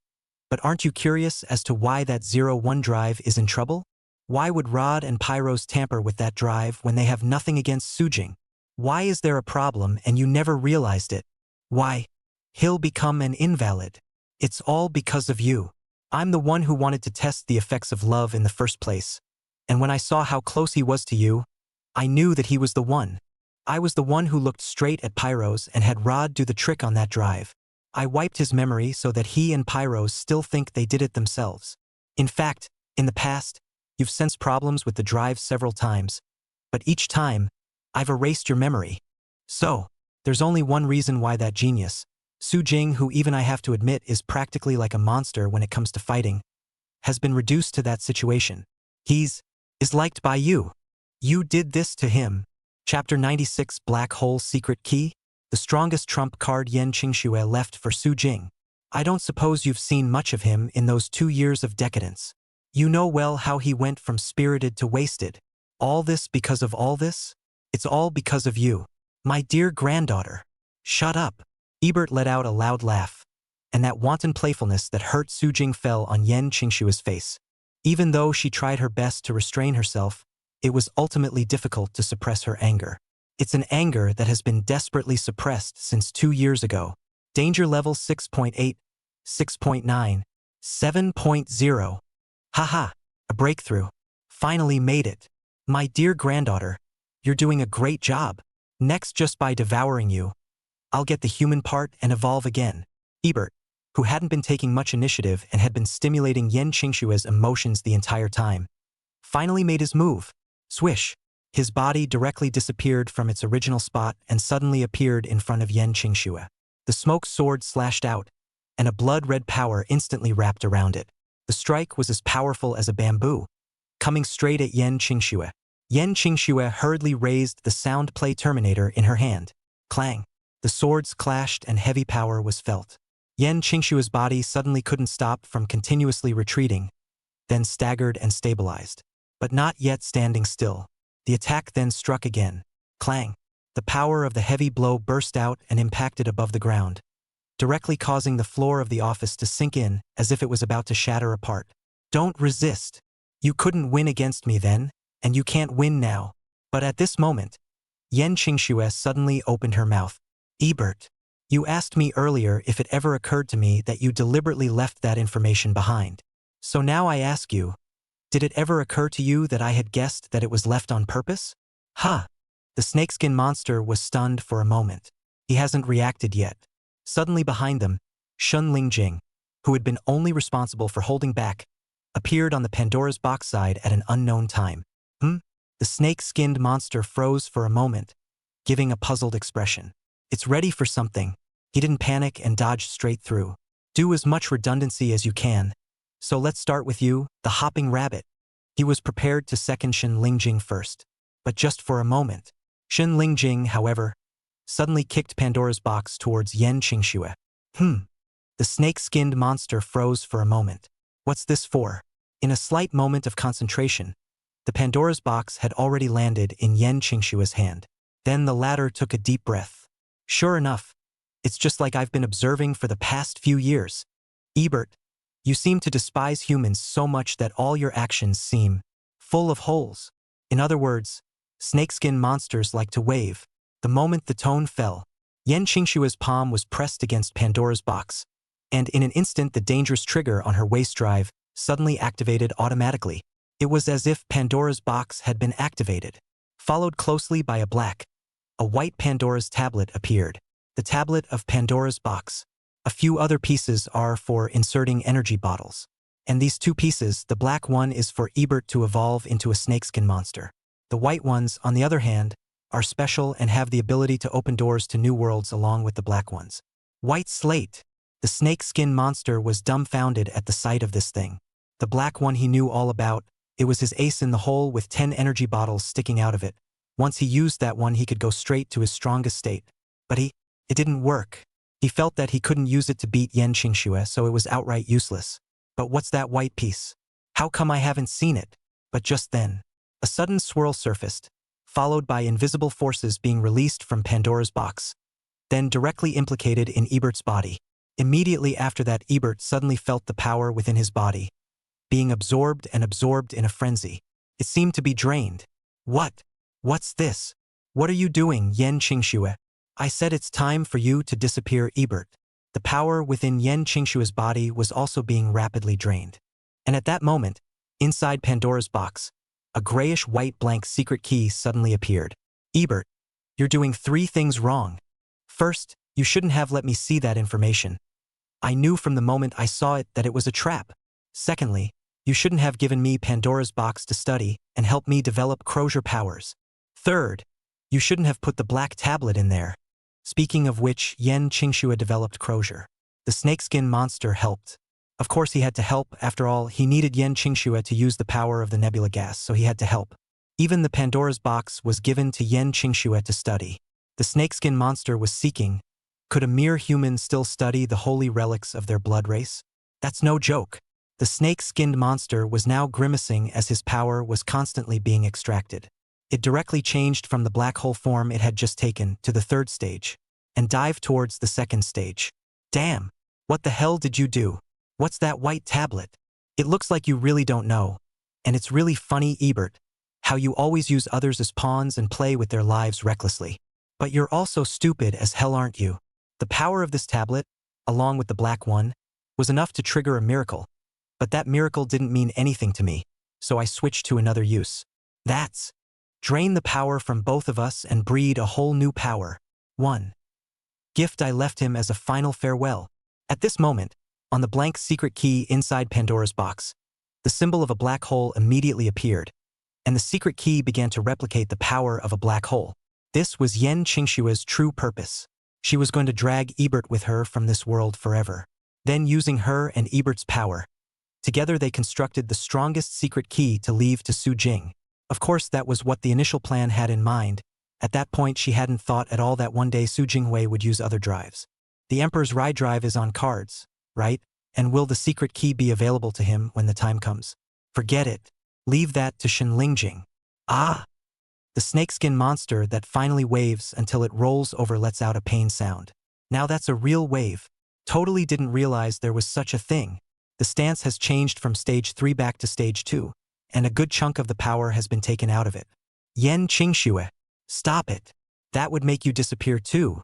But aren't you curious as to why that 01 drive is in trouble? Why would Rod and Pyros tamper with that drive when they have nothing against Sujing? Why is there a problem and you never realized it? Why? He'll become an invalid. It's all because of you. I'm the one who wanted to test the effects of love in the first place. And when I saw how close he was to you, I knew that he was the one. I was the one who looked straight at Pyros and had Rod do the trick on that drive. I wiped his memory so that he and Pyros still think they did it themselves. In fact, in the past, you've sensed problems with the drive several times, but each time, I've erased your memory. So, there's only one reason why that genius, Su Jing, who even I have to admit is practically like a monster when it comes to fighting, has been reduced to that situation. Is liked by you. You did this to him. Chapter 96 Black Hole Secret Key? The strongest trump card Yen Qingxue left for Su Jing. I don't suppose you've seen much of him in those 2 years of decadence. You know well how he went from spirited to wasted. All this because of all this? It's all because of you. My dear granddaughter. Shut up. Ebert let out a loud laugh, and that wanton playfulness that hurt Su Jing fell on Yen Qingxue's face. Even though she tried her best to restrain herself, it was ultimately difficult to suppress her anger. It's an anger that has been desperately suppressed since 2 years ago. Danger level 6.8, 6.9, 7.0. Haha, a breakthrough. Finally made it. My dear granddaughter, you're doing a great job. Next, just by devouring you, I'll get the human part and evolve again. Ebert, who hadn't been taking much initiative and had been stimulating Yen Qingxue's emotions the entire time, finally made his move. Swish. His body directly disappeared from its original spot and suddenly appeared in front of Yen Qingxue. The smoke sword slashed out, and a blood-red power instantly wrapped around it. The strike was as powerful as a bamboo, coming straight at Yen Qingxue. Yen Qingxue hurriedly raised the sound play terminator in her hand. Clang. The swords clashed and heavy power was felt. Yen Qingxue's body suddenly couldn't stop from continuously retreating, then staggered and stabilized. But not yet standing still. The attack then struck again. Clang. The power of the heavy blow burst out and impacted above the ground, directly causing the floor of the office to sink in as if it was about to shatter apart. Don't resist. You couldn't win against me then, and you can't win now. But at this moment, Yen Qingxue suddenly opened her mouth. Ebert, you asked me earlier if it ever occurred to me that you deliberately left that information behind. So now I ask you, did it ever occur to you that I had guessed that it was left on purpose? Huh. The snakeskin monster was stunned for a moment. He hasn't reacted yet. Suddenly behind them, Shen Lingjing, who had been only responsible for holding back, appeared on the Pandora's box side at an unknown time. The snake-skinned monster froze for a moment, giving a puzzled expression. It's ready for something. He didn't panic and dodged straight through. Do as much redundancy as you can. So let's start with you, the hopping rabbit. He was prepared to second Shen Lingjing first, but just for a moment. Shen Lingjing, however, suddenly kicked Pandora's box towards Yen Qingxue. The snake-skinned monster froze for a moment. What's this for? In a slight moment of concentration, the Pandora's box had already landed in Yen Qingxue's hand. Then the latter took a deep breath. Sure enough, it's just like I've been observing for the past few years. Ebert, you seem to despise humans so much that all your actions seem full of holes. In other words, snakeskin monsters like to wave. The moment the tone fell, Yen Qingshua's palm was pressed against Pandora's box, and in an instant the dangerous trigger on her waist drive suddenly activated automatically. It was as if Pandora's box had been activated. Followed closely by a white Pandora's tablet appeared. The tablet of Pandora's box. A few other pieces are for inserting energy bottles. And these two pieces, the black one is for Ebert to evolve into a snakeskin monster. The white ones, on the other hand, are special and have the ability to open doors to new worlds along with the black ones. White slate. The snakeskin monster was dumbfounded at the sight of this thing. The black one he knew all about. It was his ace in the hole with 10 energy bottles sticking out of it. Once he used that one, he could go straight to his strongest state. But it didn't work. He felt that he couldn't use it to beat Yen Qingxue, so it was outright useless. But what's that white piece? How come I haven't seen it? But just then, a sudden swirl surfaced, followed by invisible forces being released from Pandora's box, then directly implicated in Ebert's body. Immediately after that, Ebert suddenly felt the power within his body, being absorbed in a frenzy. It seemed to be drained. What's this? What are you doing, Yen Qingxue? I said it's time for you to disappear, Ebert. The power within Yen Qingshue's body was also being rapidly drained. And at that moment, inside Pandora's box, a grayish-white blank secret key suddenly appeared. Ebert, you're doing 3 things wrong. First, you shouldn't have let me see that information. I knew from the moment I saw it that it was a trap. Secondly, you shouldn't have given me Pandora's box to study and help me develop Crozier powers. Third, you shouldn't have put the black tablet in there. Speaking of which, Yen Qingxue developed Crozier. The snakeskin monster helped. Of course he had to help. After all, he needed Yen Qingxue to use the power of the nebula gas, so he had to help. Even the Pandora's box was given to Yen Qingxue to study. The snakeskin monster was seeking, could a mere human still study the holy relics of their blood race? That's no joke. The snake-skinned monster was now grimacing as his power was constantly being extracted. It directly changed from the black hole form it had just taken to the 3rd stage, and dived towards the 2nd stage. Damn! What the hell did you do? What's that white tablet? It looks like you really don't know. And it's really funny, Ebert, how you always use others as pawns and play with their lives recklessly. But you're also stupid as hell, aren't you? The power of this tablet, along with the black one, was enough to trigger a miracle. But that miracle didn't mean anything to me, so I switched to another use. That's drain the power from both of us and breed a whole new power. 1. Gift I left him as a final farewell. At this moment, on the blank secret key inside Pandora's box, the symbol of a black hole immediately appeared, and the secret key began to replicate the power of a black hole. This was Yen Qingshue's true purpose. She was going to drag Ebert with her from this world forever. Then, using her and Ebert's power, together they constructed the strongest secret key to leave to Su Jing. Of course, that was what the initial plan had in mind. At that point, she hadn't thought at all that one day Su Jinghui would use other drives. The Emperor's ride drive is on cards, right? And will the secret key be available to him when the time comes? Forget it. Leave that to Shen Lingjing. Ah! The snakeskin monster that finally waves until it rolls over lets out a pain sound. Now that's a real wave. Totally didn't realize there was such a thing. The stance has changed from stage 3 back to stage 2, and a good chunk of the power has been taken out of it. Yen Qingxue, stop it. That would make you disappear too.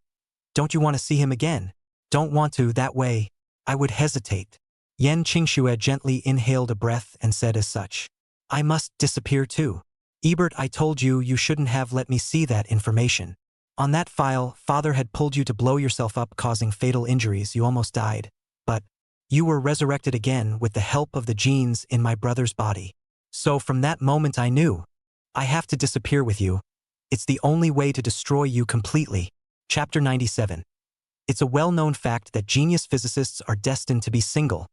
Don't you want to see him again? Don't want to, that way. I would hesitate. Yen Qingxue gently inhaled a breath and said as such. I must disappear too. Ebert, I told you you shouldn't have let me see that information. On that file, Father had pulled you to blow yourself up, causing fatal injuries. You almost died. But you were resurrected again with the help of the genes in my brother's body. So from that moment I knew. I have to disappear with you. It's the only way to destroy you completely. Chapter 97. It's a well-known fact that genius physicists are destined to be single.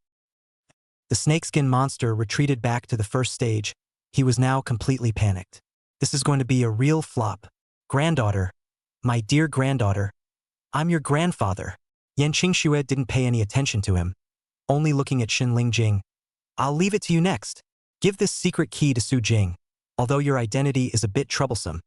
The snakeskin monster retreated back to the first stage. He was now completely panicked. This is going to be a real flop. Granddaughter, my dear granddaughter, I'm your grandfather. Yan Qingxue didn't pay any attention to him, only looking at Xin Lingjing. I'll leave it to you next. Give this secret key to Su Jing, although your identity is a bit troublesome.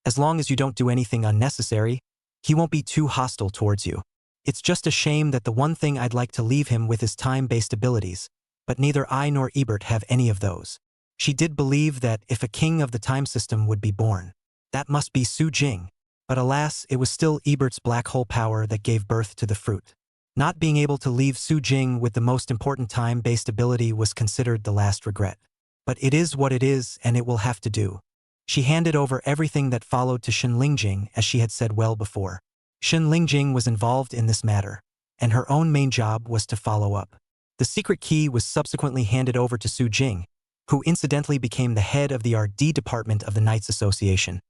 As long as you don't do anything unnecessary, he won't be too hostile towards you. It's just a shame that the one thing I'd like to leave him with is time-based abilities, but neither I nor Ebert have any of those. She did believe that if a king of the time system would be born, that must be Su Jing. But alas, it was still Ebert's black hole power that gave birth to the fruit. Not being able to leave Su Jing with the most important time-based ability was considered the last regret. But it is what it is, and it will have to do. She handed over everything that followed to Xin Lingjing, as she had said well before. Xin Lingjing was involved in this matter, and her own main job was to follow up. The secret key was subsequently handed over to Su Jing, who incidentally became the head of the RD department of the Knights Association,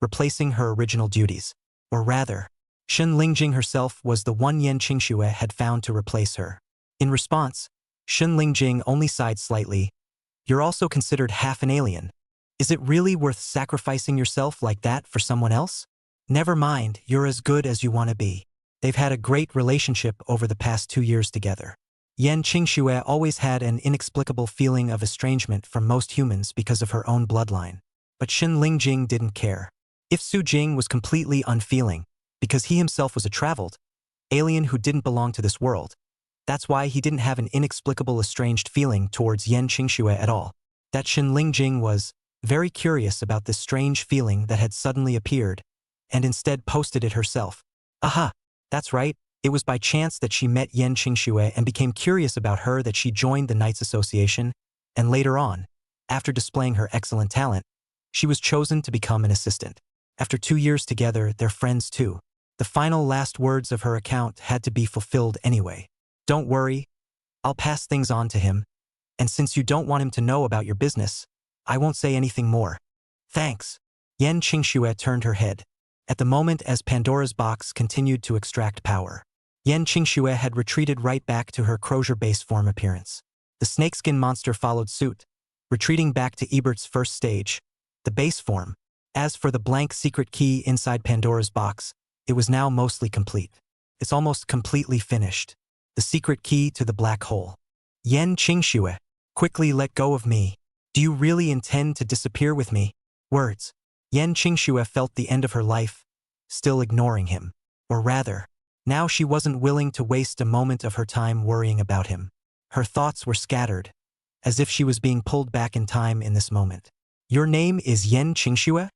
replacing her original duties. Or rather, Xin Lingjing herself was the one Yan Qingxue had found to replace her. In response, Xin Lingjing only sighed slightly. You're also considered half an alien. Is it really worth sacrificing yourself like that for someone else? Never mind, you're as good as you want to be. They've had a great relationship over the past 2 years together. Yan Qingxue always had an inexplicable feeling of estrangement from most humans because of her own bloodline. But Xin Lingjing didn't care. If Su Jing was completely unfeeling, because he himself was a traveled alien who didn't belong to this world, that's why he didn't have an inexplicable estranged feeling towards Yan Qingxue at all. That Xin Lingjing was very curious about this strange feeling that had suddenly appeared, and instead posted it herself. Aha! That's right, it was by chance that she met Yan Qingxue and became curious about her that she joined the Knights Association, and later on, after displaying her excellent talent, she was chosen to become an assistant. After 2 years together, they're friends too. The final last words of her account had to be fulfilled anyway. Don't worry, I'll pass things on to him, and since you don't want him to know about your business, I won't say anything more. Thanks. Yan Qingxue turned her head. At the moment as Pandora's box continued to extract power, Yan Qingxue had retreated right back to her Crozier base form appearance. The snakeskin monster followed suit, retreating back to Ebert's first stage, the base form. As for the blank secret key inside Pandora's box, it was now mostly complete. It's almost completely finished. The secret key to the black hole. Yan Qingxue, quickly let go of me. Do you really intend to disappear with me? Words. Yan Qingxue felt the end of her life, still ignoring him. Or rather, now she wasn't willing to waste a moment of her time worrying about him. Her thoughts were scattered, as if she was being pulled back in time in this moment. Your name is Yan Qingxue?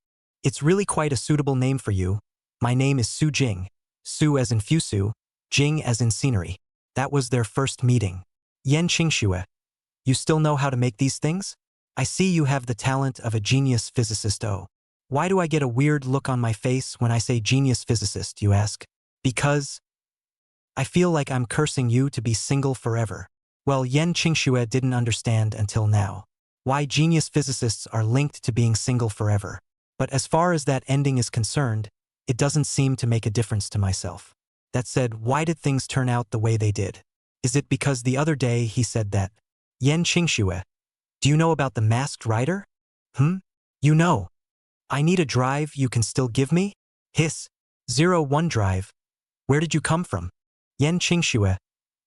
It's really quite a suitable name for you. My name is Su Jing. Su as in Fusu, Jing as in scenery. That was their first meeting. Yan Qingxue, you still know how to make these things? I see you have the talent of a genius physicist. Oh. Why do I get a weird look on my face when I say genius physicist, you ask? Because I feel like I'm cursing you to be single forever. Well, Yan Qingxue didn't understand until now why genius physicists are linked to being single forever. But as far as that ending is concerned, it doesn't seem to make a difference to myself. That said, why did things turn out the way they did? Is it because the other day he said that? Yan Qingxue, do you know about the masked rider? You know. I need a drive you can still give me? Hiss. 01 drive. Where did you come from? Yan Qingxue.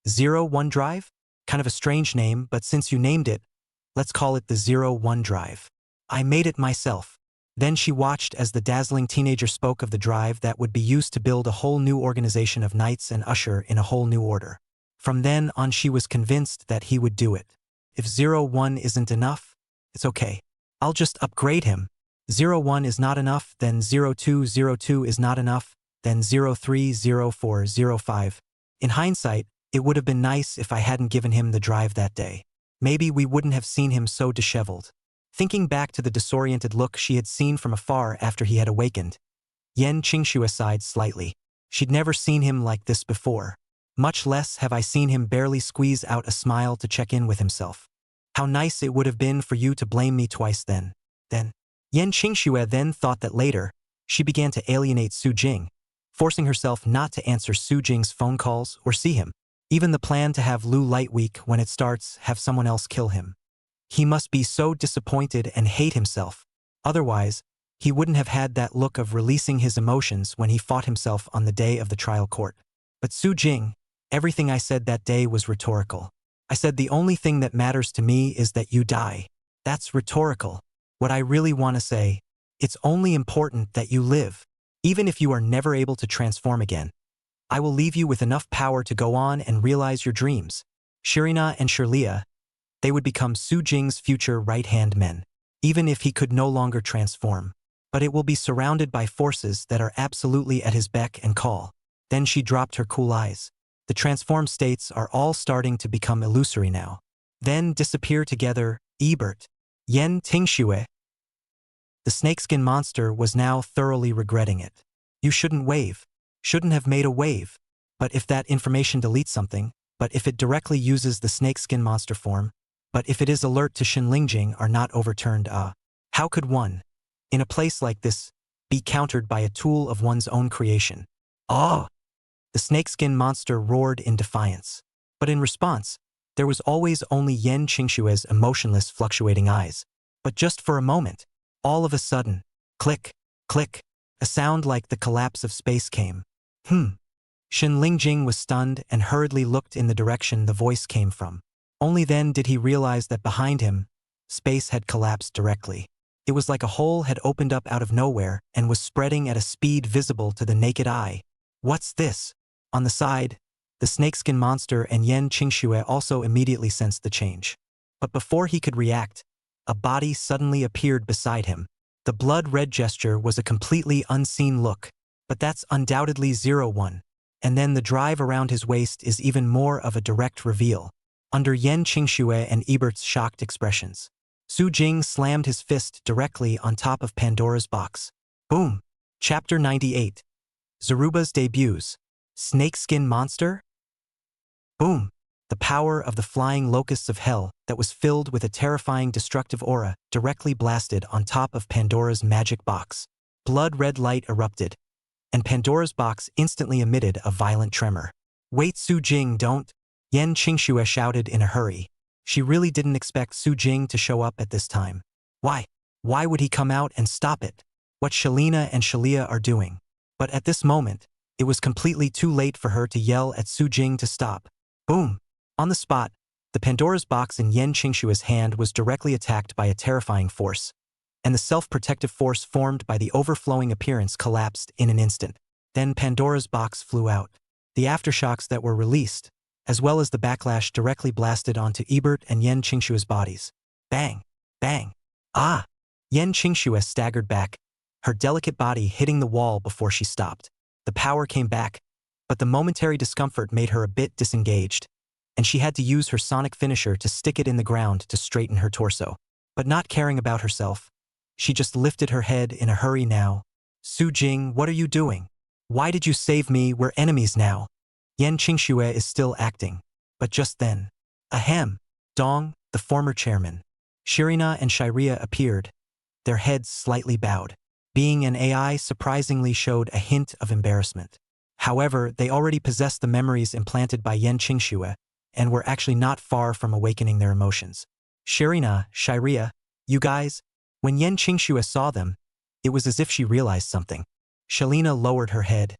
01 drive? Kind of a strange name, but since you named it, let's call it the 01 drive. I made it myself. Then she watched as the dazzling teenager spoke of the drive that would be used to build a whole new organization of knights and usher in a whole new order. From then on she was convinced that he would do it. If 01 isn't enough, it's okay. I'll just upgrade him. 01 is not enough, then 0202 is not enough, then 030405. In hindsight, it would have been nice if I hadn't given him the drive that day. Maybe we wouldn't have seen him so disheveled. Thinking back to the disoriented look she had seen from afar after he had awakened, Yan Qingxue sighed slightly. She'd never seen him like this before. Much less have I seen him barely squeeze out a smile to check in with himself. How nice it would have been for you to blame me twice then. Yan Qingxue then thought that later, she began to alienate Su Jing, forcing herself not to answer Su Jing's phone calls or see him. Even the plan to have Lu Light Week when it starts have someone else kill him. He must be so disappointed and hate himself. Otherwise, he wouldn't have had that look of releasing his emotions when he fought himself on the day of the trial court. But Su Jing, everything I said that day was rhetorical. I said the only thing that matters to me is that you die. That's rhetorical. What I really want to say, it's only important that you live. Even if you are never able to transform again, I will leave you with enough power to go on and realize your dreams. Shirina and Shirlia, they would become Su Jing's future right-hand men, even if he could no longer transform. But it will be surrounded by forces that are absolutely at his beck and call. Then she dropped her cool eyes. The transformed states are all starting to become illusory now. Then disappear together, Ebert, Yen Tingxue. The snakeskin monster was now thoroughly regretting it. You shouldn't wave. Shouldn't have made a wave. But if that information deletes something, but if it directly uses the snakeskin monster form, but if it is alert to Shinlingjing are not overturned, how could one, in a place like this, be countered by a tool of one's own creation? Ah! The snakeskin monster roared in defiance. But in response, there was always only Yen Qingshue's emotionless fluctuating eyes. But just for a moment, all of a sudden, click, click, a sound like the collapse of space came. Shinlingjing was stunned and hurriedly looked in the direction the voice came from. Only then did he realize that behind him, space had collapsed directly. It was like a hole had opened up out of nowhere and was spreading at a speed visible to the naked eye. What's this? On the side, the snakeskin monster and Yen Qingxue also immediately sensed the change. But before he could react, a body suddenly appeared beside him. The blood-red gesture was a completely unseen look, but that's undoubtedly 01. And then the drive around his waist is even more of a direct reveal. Under Yen Qingxue and Ebert's shocked expressions, Su Jing slammed his fist directly on top of Pandora's box. Boom! Chapter 98. Zaruba's debuts. Snakeskin monster? Boom! The power of the flying locusts of hell that was filled with a terrifying destructive aura directly blasted on top of Pandora's magic box. Blood-red light erupted, and Pandora's box instantly emitted a violent tremor. Wait, Su Jing, don't! Yen Qingxue shouted in a hurry. She really didn't expect Su Jing to show up at this time. Why? Why would he come out and stop it? What Shalina and Shalia are doing? But at this moment, it was completely too late for her to yell at Su Jing to stop. Boom! On the spot, the Pandora's box in Yen Qingshue's hand was directly attacked by a terrifying force, and the self-protective force formed by the overflowing appearance collapsed in an instant. Then Pandora's box flew out. The aftershocks that were released, as well as the backlash directly blasted onto Ebert and Yen Qingshue's bodies. Bang! Bang! Ah! Yen Qingxue staggered back, her delicate body hitting the wall before she stopped. The power came back, but the momentary discomfort made her a bit disengaged, and she had to use her sonic finisher to stick it in the ground to straighten her torso. But not caring about herself, she just lifted her head in a hurry now. Su Jing, what are you doing? Why did you save me? We're enemies now. Yen Qingxue is still acting. But just then, ahem! Dong, the former chairman, Shirina and Shiria appeared, their heads slightly bowed. Being an AI surprisingly showed a hint of embarrassment. However, they already possessed the memories implanted by Yen Qingxue and were actually not far from awakening their emotions. Shirina, Shiria, you guys, when Yen Qingxue saw them, it was as if she realized something. Shalina lowered her head.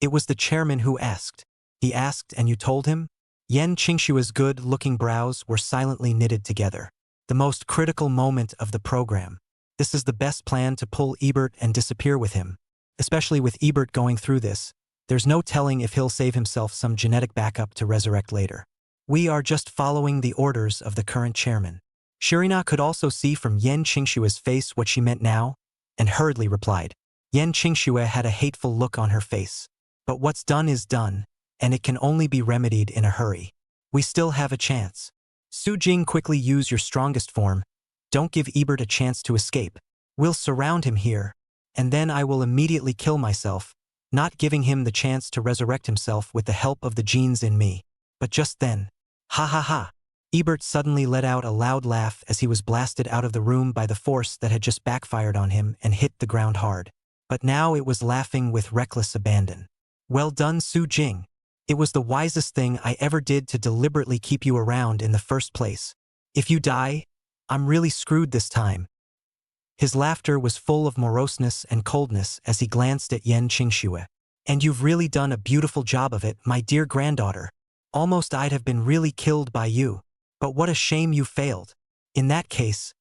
It was the chairman who asked. He asked and you told him? Yen Qingshue's good-looking brows were silently knitted together. The most critical moment of the program. This is the best plan to pull Ebert and disappear with him. Especially with Ebert going through this, there's no telling if he'll save himself some genetic backup to resurrect later. We are just following the orders of the current chairman. Shirina could also see from Yen Qingshue's face what she meant now, and hurriedly replied. Yen Qingxue had a hateful look on her face. But what's done is done, and it can only be remedied in a hurry. We still have a chance. Su Jing, quickly use your strongest form. Don't give Ebert a chance to escape. We'll surround him here, and then I will immediately kill myself, not giving him the chance to resurrect himself with the help of the genes in me. But just then, ha ha ha! Ebert suddenly let out a loud laugh as he was blasted out of the room by the force that had just backfired on him and hit the ground hard. but now it was laughing with reckless abandon. Well done, Su Jing. It was the wisest thing I ever did to deliberately keep you around in the first place. If you die, I'm really screwed this time. His laughter was full of moroseness and coldness as he glanced at Yen Qingxue. And you've really done a beautiful job of it, my dear granddaughter. Almost I'd have been really killed by you. But what a shame you failed. In that case,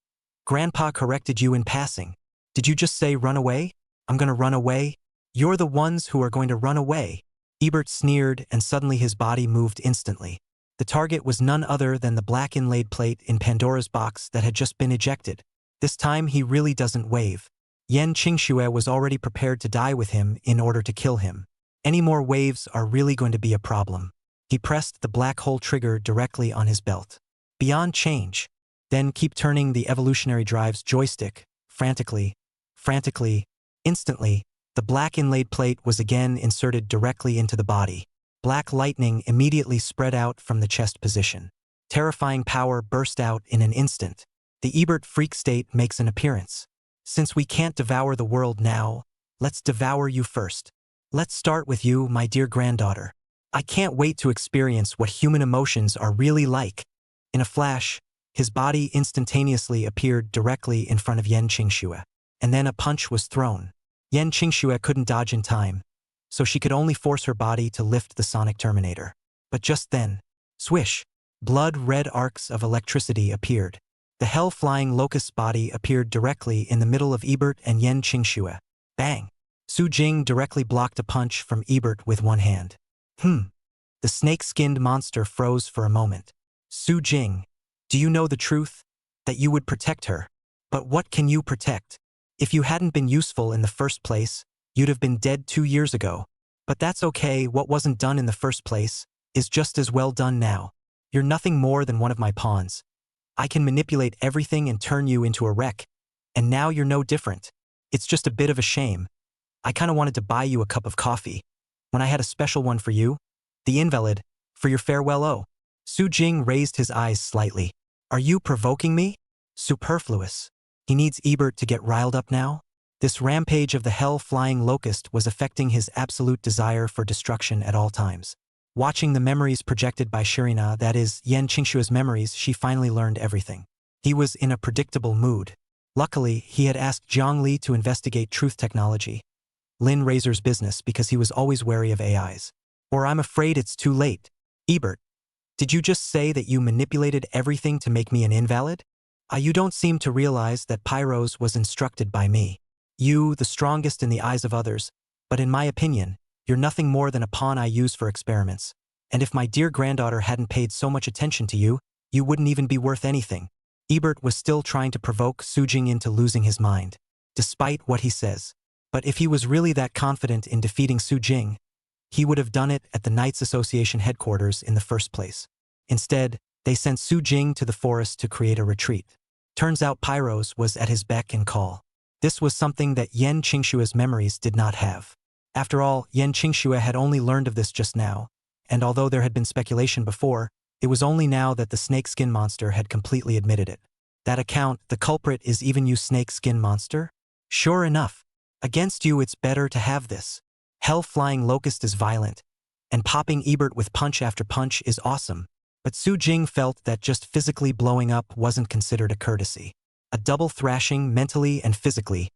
Grandpa corrected you in passing. Did you just say run away? I'm gonna run away? You're the ones who are going to run away. Ebert sneered, and suddenly his body moved instantly. The target was none other than the black inlaid plate in Pandora's box that had just been ejected. This time he really doesn't wave. Yen Qingxue was already prepared to die with him in order to kill him. Any more waves are really going to be a problem. He pressed the black hole trigger directly on his belt. Beyond change. Then keep turning the evolutionary drive's joystick, frantically. Instantly, the black inlaid plate was again inserted directly into the body. Black lightning immediately spread out from the chest position. Terrifying power burst out in an instant. The Ebert freak state makes an appearance. Since we can't devour the world now, let's devour you first. Let's start with you, my dear granddaughter. I can't wait to experience what human emotions are really like. In a flash, his body instantaneously appeared directly in front of Yen Qingxue, and then a punch was thrown. Yen Qingxue couldn't dodge in time, so she could only force her body to lift the sonic terminator. But just then, swish, blood-red arcs of electricity appeared. The hell-flying locust's body appeared directly in the middle of Ebert and Yen Qingxue. Bang! Su Jing directly blocked a punch from Ebert with one hand. The snake-skinned monster froze for a moment. Su Jing, do you know the truth? That you would protect her. But what can you protect? If you hadn't been useful in the first place, you'd have been dead 2 years ago. But that's okay, what wasn't done in the first place is just as well done now. You're nothing more than one of my pawns. I can manipulate everything and turn you into a wreck. And now you're no different. It's just a bit of a shame. I kinda wanted to buy you a cup of coffee. When I had a special one for you, the invalid, for your farewell. Oh. Su Jing raised his eyes slightly. Are you provoking me? Superfluous. He needs Ebert to get riled up now? This rampage of the hell-flying locust was affecting his absolute desire for destruction at all times. Watching the memories projected by Shirina, that is, Yen Qingxue's memories, she finally learned everything. He was in a predictable mood. Luckily, he had asked Zhang Li to investigate truth technology, Lin Razor's business, because he was always wary of AIs. Or I'm afraid it's too late. Ebert, did you just say that you manipulated everything to make me an invalid? You don't seem to realize that Pyros was instructed by me. You, the strongest in the eyes of others, but in my opinion, you're nothing more than a pawn I use for experiments. And if my dear granddaughter hadn't paid so much attention to you, you wouldn't even be worth anything. Ebert was still trying to provoke Su Jing into losing his mind, despite what he says. But if he was really that confident in defeating Su Jing, he would have done it at the Knights Association headquarters in the first place. Instead, they sent Su Jing to the forest to create a retreat. Turns out Pyros was at his beck and call. This was something that Yen Qingxue's memories did not have. After all, Yen Qingxue had only learned of this just now, and although there had been speculation before, it was only now that the snake-skin monster had completely admitted it. That account, the culprit is even you, snake-skin monster? Sure enough. Against you it's better to have this. Hell-flying locust is violent, and popping Ebert with punch after punch is awesome. But Su Jing felt that just physically blowing up wasn't considered a courtesy. A double thrashing, mentally and physically,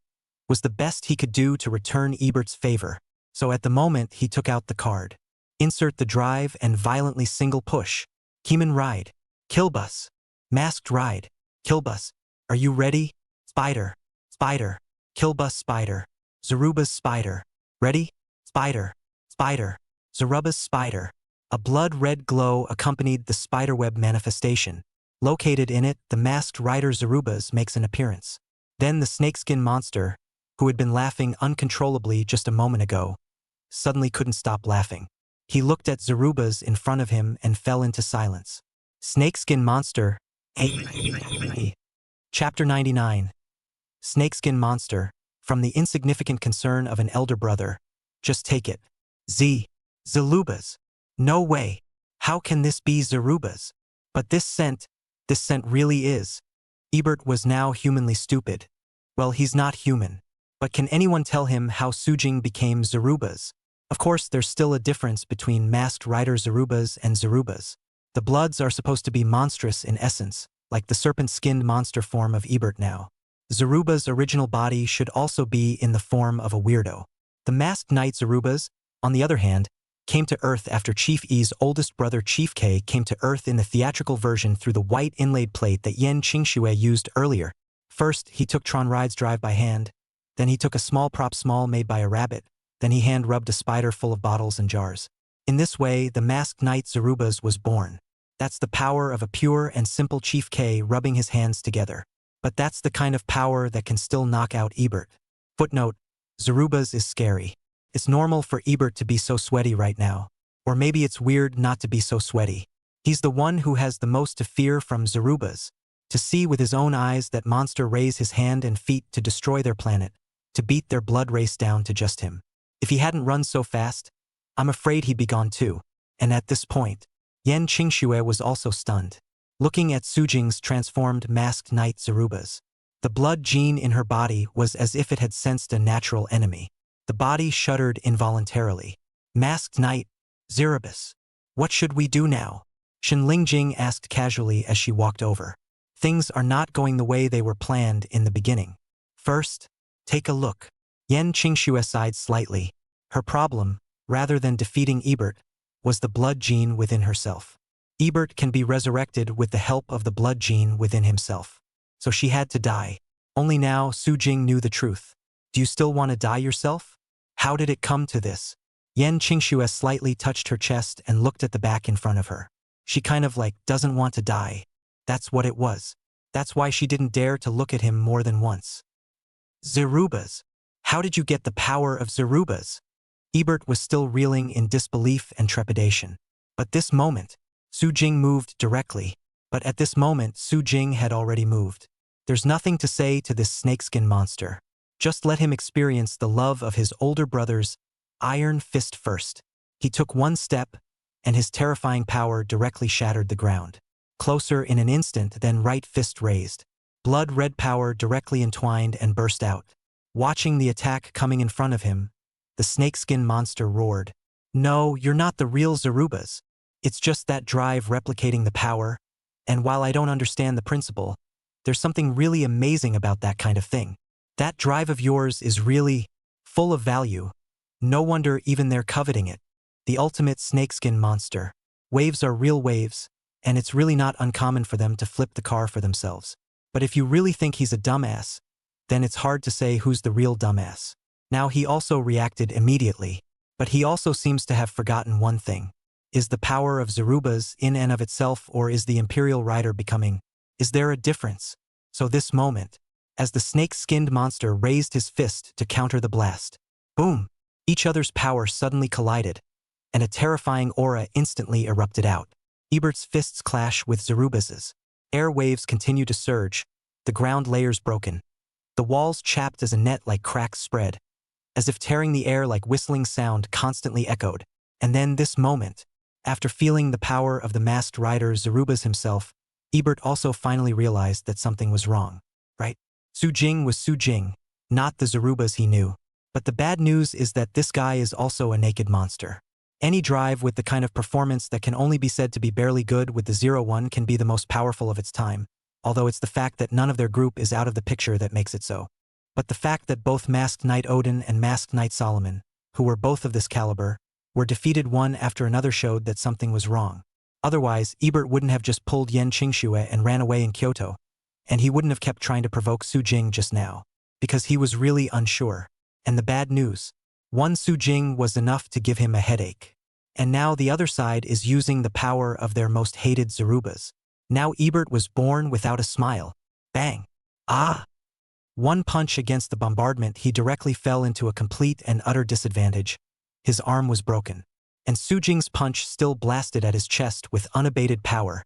was the best he could do to return Ebert's favor. So at the moment he took out the card. Insert the drive and violently single push. Keeman ride. Killbus. Masked ride. Killbus. Are you ready? Spider. Spider. Killbus spider. Zaruba's spider. Ready? Spider. Spider. Zaruba's spider. A blood-red glow accompanied the spiderweb manifestation. Located in it, the masked rider Zaruba's makes an appearance. Then the snakeskin monster, who had been laughing uncontrollably just a moment ago, suddenly couldn't stop laughing. He looked at Zaruba's in front of him and fell into silence. Snakeskin monster. Chapter 99. Snakeskin monster, from the insignificant concern of an elder brother. Just take it. Zaruba's. No way. How can this be Zaruba's? But this scent really is. Ebert was now humanly stupid. Well, he's not human. But can anyone tell him how Sujing became Zarubas? Of course, there's still a difference between masked rider Zarubas and Zarubas. The bloods are supposed to be monstrous in essence, like the serpent-skinned monster form of Ebert now. Zaruba's original body should also be in the form of a weirdo. The masked knight Zarubas, on the other hand, came to Earth after Chief E's oldest brother Chief K came to Earth in the theatrical version through the white inlaid plate that Yen Qingxue used earlier. First, he took Tron Ride's drive by hand, then he took a small prop small made by a rabbit, then he hand-rubbed a spider full of bottles and jars. In this way, the masked knight Zarubas was born. That's the power of a pure and simple Chief K rubbing his hands together. But that's the kind of power that can still knock out Ebert. Footnote: Zarubas is scary. It's normal for Ebert to be so sweaty right now. Or maybe it's weird not to be so sweaty. He's the one who has the most to fear from Zarubas. To see with his own eyes that monster raise his hand and feet to destroy their planet, to beat their blood race down to just him. If he hadn't run so fast, I'm afraid he'd be gone too. And at this point, Yen Qingxue was also stunned, looking at Sujing's transformed masked knight Zarubas. The blood gene in her body was as if it had sensed a natural enemy. The body shuddered involuntarily. Masked Knight, Zarubas, what should we do now? Shen Lingjing asked casually as she walked over. Things are not going the way they were planned in the beginning. First, take a look. Yen Qingxue sighed slightly. Her problem, rather than defeating Ebert, was the blood gene within herself. Ebert can be resurrected with the help of the blood gene within himself. So she had to die. Only now Sujing knew the truth. Do you still want to die yourself? How did it come to this? Yen Qingxue slightly touched her chest and looked at the back in front of her. She kind of doesn't want to die. That's what it was. That's why she didn't dare to look at him more than once. Zarubas. How did you get the power of Zarubas? Ebert was still reeling in disbelief and trepidation. But this moment, Sujing moved directly. But at this moment, Sujing had already moved. There's nothing to say to this snakeskin monster. Just let him experience the love of his older brother's iron fist first. He took one step, and his terrifying power directly shattered the ground. Closer in an instant, then right fist raised. Blood-red power directly entwined and burst out. Watching the attack coming in front of him, the snakeskin monster roared. No, you're not the real Zarubas. It's just that drive replicating the power, and while I don't understand the principle, there's something really amazing about that kind of thing. That drive of yours is really full of value. No wonder even they're coveting it. The ultimate snakeskin monster. Waves are real waves, and it's really not uncommon for them to flip the car for themselves. But if you really think he's a dumbass, then it's hard to say who's the real dumbass. Now he also reacted immediately, but he also seems to have forgotten one thing. Is the power of Zarubas in and of itself, or is the Imperial Rider becoming? Is there a difference? So this moment, as the snake-skinned monster raised his fist to counter the blast. Boom! Each other's power suddenly collided, and a terrifying aura instantly erupted out. Ebert's fists clash with Zarubas's. Air waves continue to surge, the ground layers broken. The walls chapped as a net like cracks spread, as if tearing the air like whistling sound constantly echoed. And then this moment, after feeling the power of the masked rider Zarubas himself, Ebert also finally realized that something was wrong. Right? Sujing was Sujing, not the Zarubas he knew. But the bad news is that this guy is also a naked monster. Any drive with the kind of performance that can only be said to be barely good with the 0-1 can be the most powerful of its time, although it's the fact that none of their group is out of the picture that makes it so. But the fact that both Masked Knight Odin and Masked Knight Solomon, who were both of this caliber, were defeated one after another showed that something was wrong. Otherwise, Ebert wouldn't have just pulled Yen Qingxue and ran away in Kyoto, and he wouldn't have kept trying to provoke Sujing just now, because he was really unsure. And the bad news, one Sujing was enough to give him a headache. And now the other side is using the power of their most hated Zarubas. Now Ebert was born without a smile. Bang! Ah! One punch against the bombardment, he directly fell into a complete and utter disadvantage. His arm was broken. And Sujing's punch still blasted at his chest with unabated power,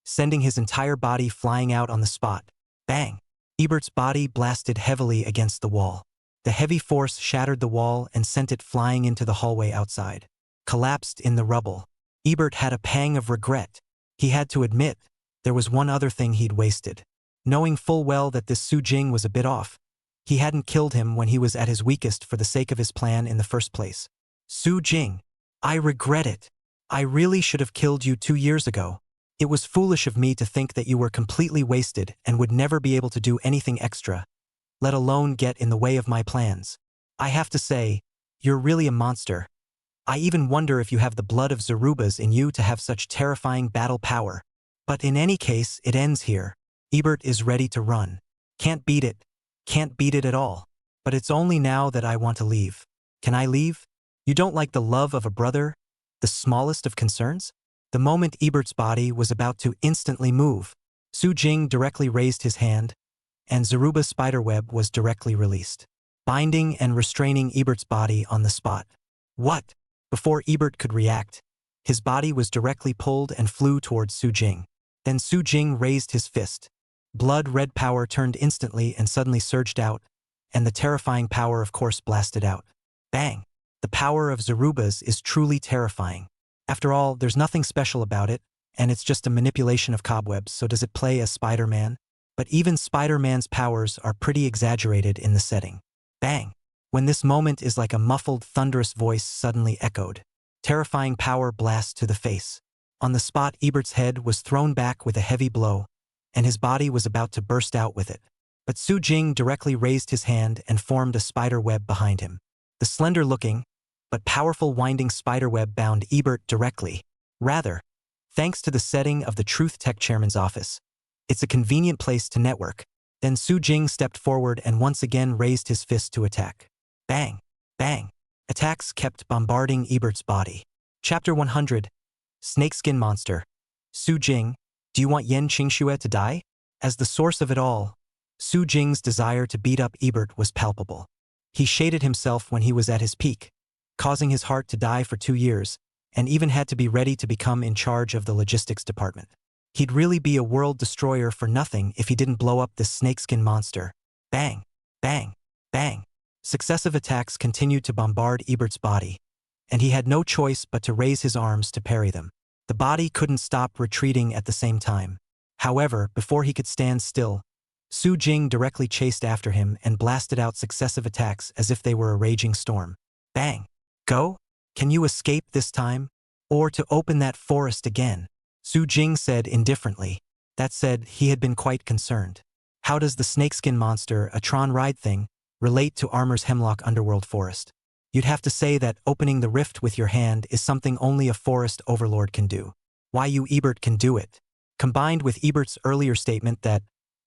sending his entire body flying out on the spot. Bang! Ebert's body blasted heavily against the wall. The heavy force shattered the wall and sent it flying into the hallway outside. Collapsed in the rubble. Ebert had a pang of regret. He had to admit, there was one other thing he'd wasted. Knowing full well that this Sujing was a bit off, He hadn't killed him when he was at his weakest for the sake of his plan in the first place. Su Jing, I regret it. I really should have killed you 2 years ago. It was foolish of me to think that you were completely wasted and would never be able to do anything extra, let alone get in the way of my plans. I have to say, you're really a monster. I even wonder if you have the blood of Zarubas in you to have such terrifying battle power. But in any case, it ends here. Ebert is ready to run. Can't beat it. Can't beat it at all. But it's only now that I want to leave. Can I leave? You don't like the love of a brother? The smallest of concerns? The moment Ebert's body was about to instantly move, Su Jing directly raised his hand, and Zaruba's spiderweb was directly released, binding and restraining Ebert's body on the spot. What? Before Ebert could react, his body was directly pulled and flew towards Su Jing. Then Su Jing raised his fist. Blood-red power turned instantly and suddenly surged out, and the terrifying power of course blasted out. Bang! The power of Zarubas is truly terrifying. After all, there's nothing special about it, and it's just a manipulation of cobwebs, so does it play as Spider-Man? But even Spider-Man's powers are pretty exaggerated in the setting. Bang! When this moment is like a muffled, thunderous voice suddenly echoed. Terrifying power blast to the face. On the spot, Ebert's head was thrown back with a heavy blow, and his body was about to burst out with it. But Su Jing directly raised his hand and formed a spider web behind him. The slender-looking, but powerful winding spiderweb bound Ebert directly. Rather, thanks to the setting of the Truth Tech chairman's office, it's a convenient place to network. Then Su Jing stepped forward and once again raised his fist to attack. Bang! Bang! Attacks kept bombarding Ebert's body. Chapter 100. Snakeskin Monster. Su Jing, do you want Yen Qingxue to die? As the source of it all, Su Jing's desire to beat up Ebert was palpable. He shaded himself when he was at his peak, causing his heart to die for 2 years, and even had to be ready to become in charge of the logistics department. He'd really be a world destroyer for nothing if he didn't blow up this snakeskin monster. Bang! Bang! Bang! Successive attacks continued to bombard Ebert's body, and he had no choice but to raise his arms to parry them. The body couldn't stop retreating at the same time. However, before he could stand still, Su Jing directly chased after him and blasted out successive attacks as if they were a raging storm. Bang! Go? Can you escape this time? Or to open that forest again? Su Jing said indifferently. That said, he had been quite concerned. How does the snakeskin monster, a Tron ride thing, relate to Armor's Hemlock Underworld Forest? You'd have to say that opening the rift with your hand is something only a forest overlord can do. Why you Ebert can do it. Combined with Ebert's earlier statement that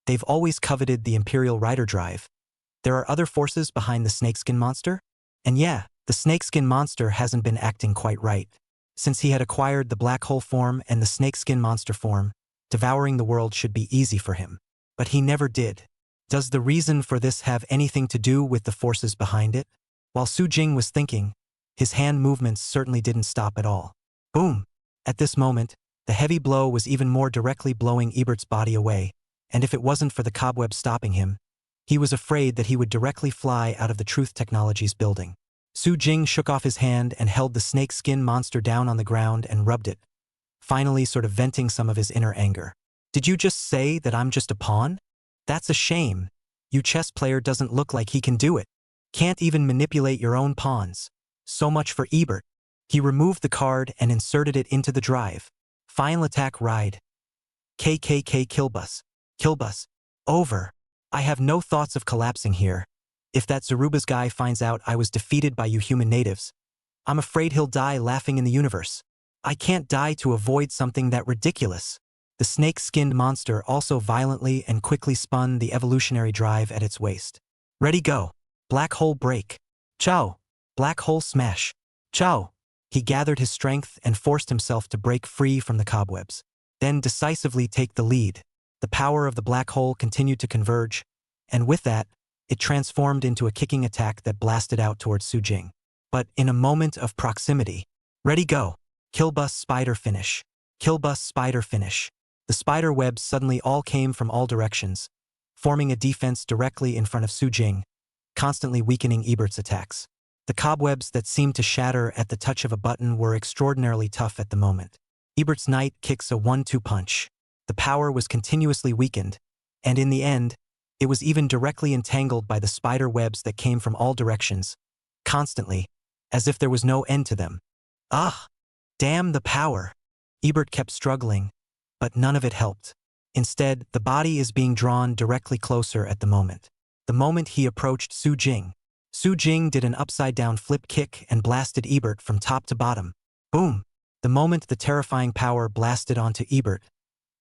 they've always coveted the Imperial Rider Drive, there are other forces behind the snakeskin monster? And yeah, the snakeskin monster hasn't been acting quite right. Since he had acquired the black hole form and the snakeskin monster form, devouring the world should be easy for him. But he never did. Does the reason for this have anything to do with the forces behind it? While Su Jing was thinking, his hand movements certainly didn't stop at all. Boom! At this moment, the heavy blow was even more directly blowing Ebert's body away, and if it wasn't for the cobweb stopping him, he was afraid that he would directly fly out of the Truth Technologies building. Su Jing shook off his hand and held the snake-skin monster down on the ground and rubbed it, finally sort of venting some of his inner anger. Did you just say that I'm just a pawn? That's a shame. You chess player doesn't look like he can do it. Can't even manipulate your own pawns. So much for Ebert. He removed the card and inserted it into the drive. Final attack ride. KKK Killbus. Killbus. Over. I have no thoughts of collapsing here. If that Zaruba's guy finds out I was defeated by you human natives, I'm afraid he'll die laughing in the universe. I can't die to avoid something that ridiculous. The snake-skinned monster also violently and quickly spun the evolutionary drive at its waist. Ready go. Black hole break. Chow. Black hole smash. Chow. He gathered his strength and forced himself to break free from the cobwebs. Then decisively take the lead. The power of the black hole continued to converge, and with that, it transformed into a kicking attack that blasted out towards Su Jing. But in a moment of proximity. Ready go. Killbus spider finish. Killbus spider finish. The spider webs suddenly all came from all directions, forming a defense directly in front of Su Jing, constantly weakening Ebert's attacks. The cobwebs that seemed to shatter at the touch of a button were extraordinarily tough at the moment. Ebert's knight kicks a 1-2 punch. The power was continuously weakened, and in the end, It was even directly entangled by the spider webs that came from all directions, constantly, as if there was no end to them. Ugh! Damn the power! Ebert kept struggling, but none of it helped. Instead, the body is being drawn directly closer at the moment. The moment he approached Su Jing. Su Jing did an upside-down flip kick and blasted Ebert from top to bottom. Boom! The moment the terrifying power blasted onto Ebert,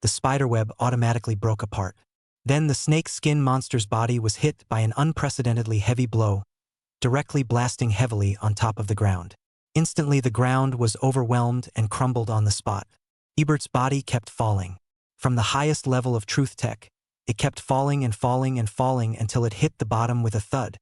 the spiderweb automatically broke apart. Then the snake skin monster's body was hit by an unprecedentedly heavy blow, directly blasting heavily on top of the ground. Instantly the ground was overwhelmed and crumbled on the spot. Ebert's body kept falling. From the highest level of truth tech, it kept falling and falling and falling until it hit the bottom with a thud.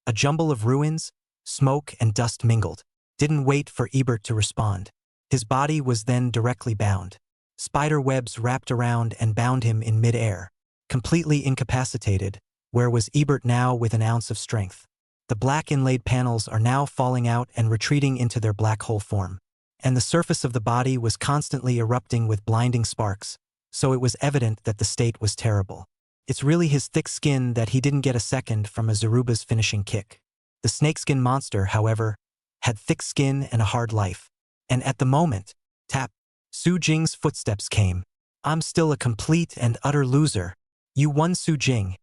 A jumble of ruins, smoke, and dust mingled. Didn't wait for Ebert to respond. His body was then directly bound. Spider webs wrapped around and bound him in mid-air. Completely incapacitated, where was Ebert now with an ounce of strength? The black inlaid panels are now falling out and retreating into their black hole form. And the surface of the body was constantly erupting with blinding sparks, so it was evident that the state was terrible. It's really his thick skin that he didn't get a second from a Zaruba's finishing kick. The snakeskin monster, however, had thick skin and a hard life. And at the moment, tap, Su Jing's footsteps came. I'm still a complete and utter loser. You won, Su Jing.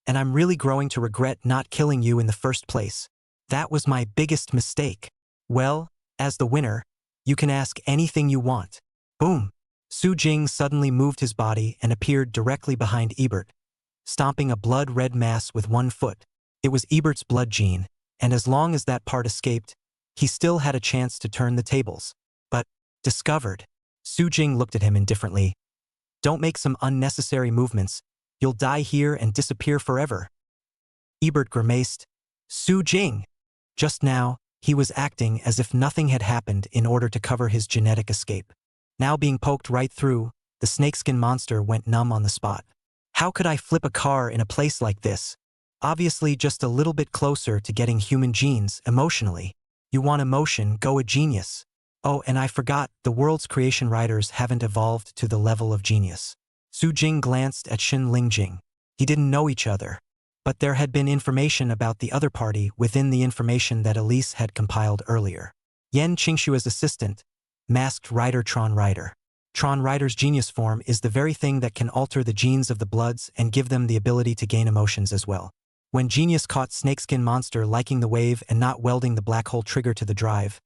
And I'm really growing to regret not killing you in the first place. That was my biggest mistake. Well, as the winner, you can ask anything you want. Boom! Su Jing suddenly moved his body and appeared directly behind Ebert, stomping a blood-red mass with one foot. It was Ebert's blood gene, and as long as that part escaped, he still had a chance to turn the tables. But, discovered. Su Jing looked at him indifferently. Don't make some unnecessary movements. You'll die here and disappear forever. Ebert grimaced. Su Jing! Just now, he was acting as if nothing had happened in order to cover his genetic escape. Now being poked right through, the snakeskin monster went numb on the spot. How could I flip a car in a place like this? Obviously just a little bit closer to getting human genes emotionally. You want emotion, go a genius. Oh, and I forgot, the world's creation writers haven't evolved to the level of genius. Su Jing glanced at Shin Lingjing. He didn't know each other, but there had been information about the other party within the information that Elise had compiled earlier. Yen Qingshua's assistant, masked writer Tron Rider. Tron Rider's genius form is the very thing that can alter the genes of the bloods and give them the ability to gain emotions as well. When Genius caught Snakeskin Monster liking the wave and not welding the black hole trigger to the drive,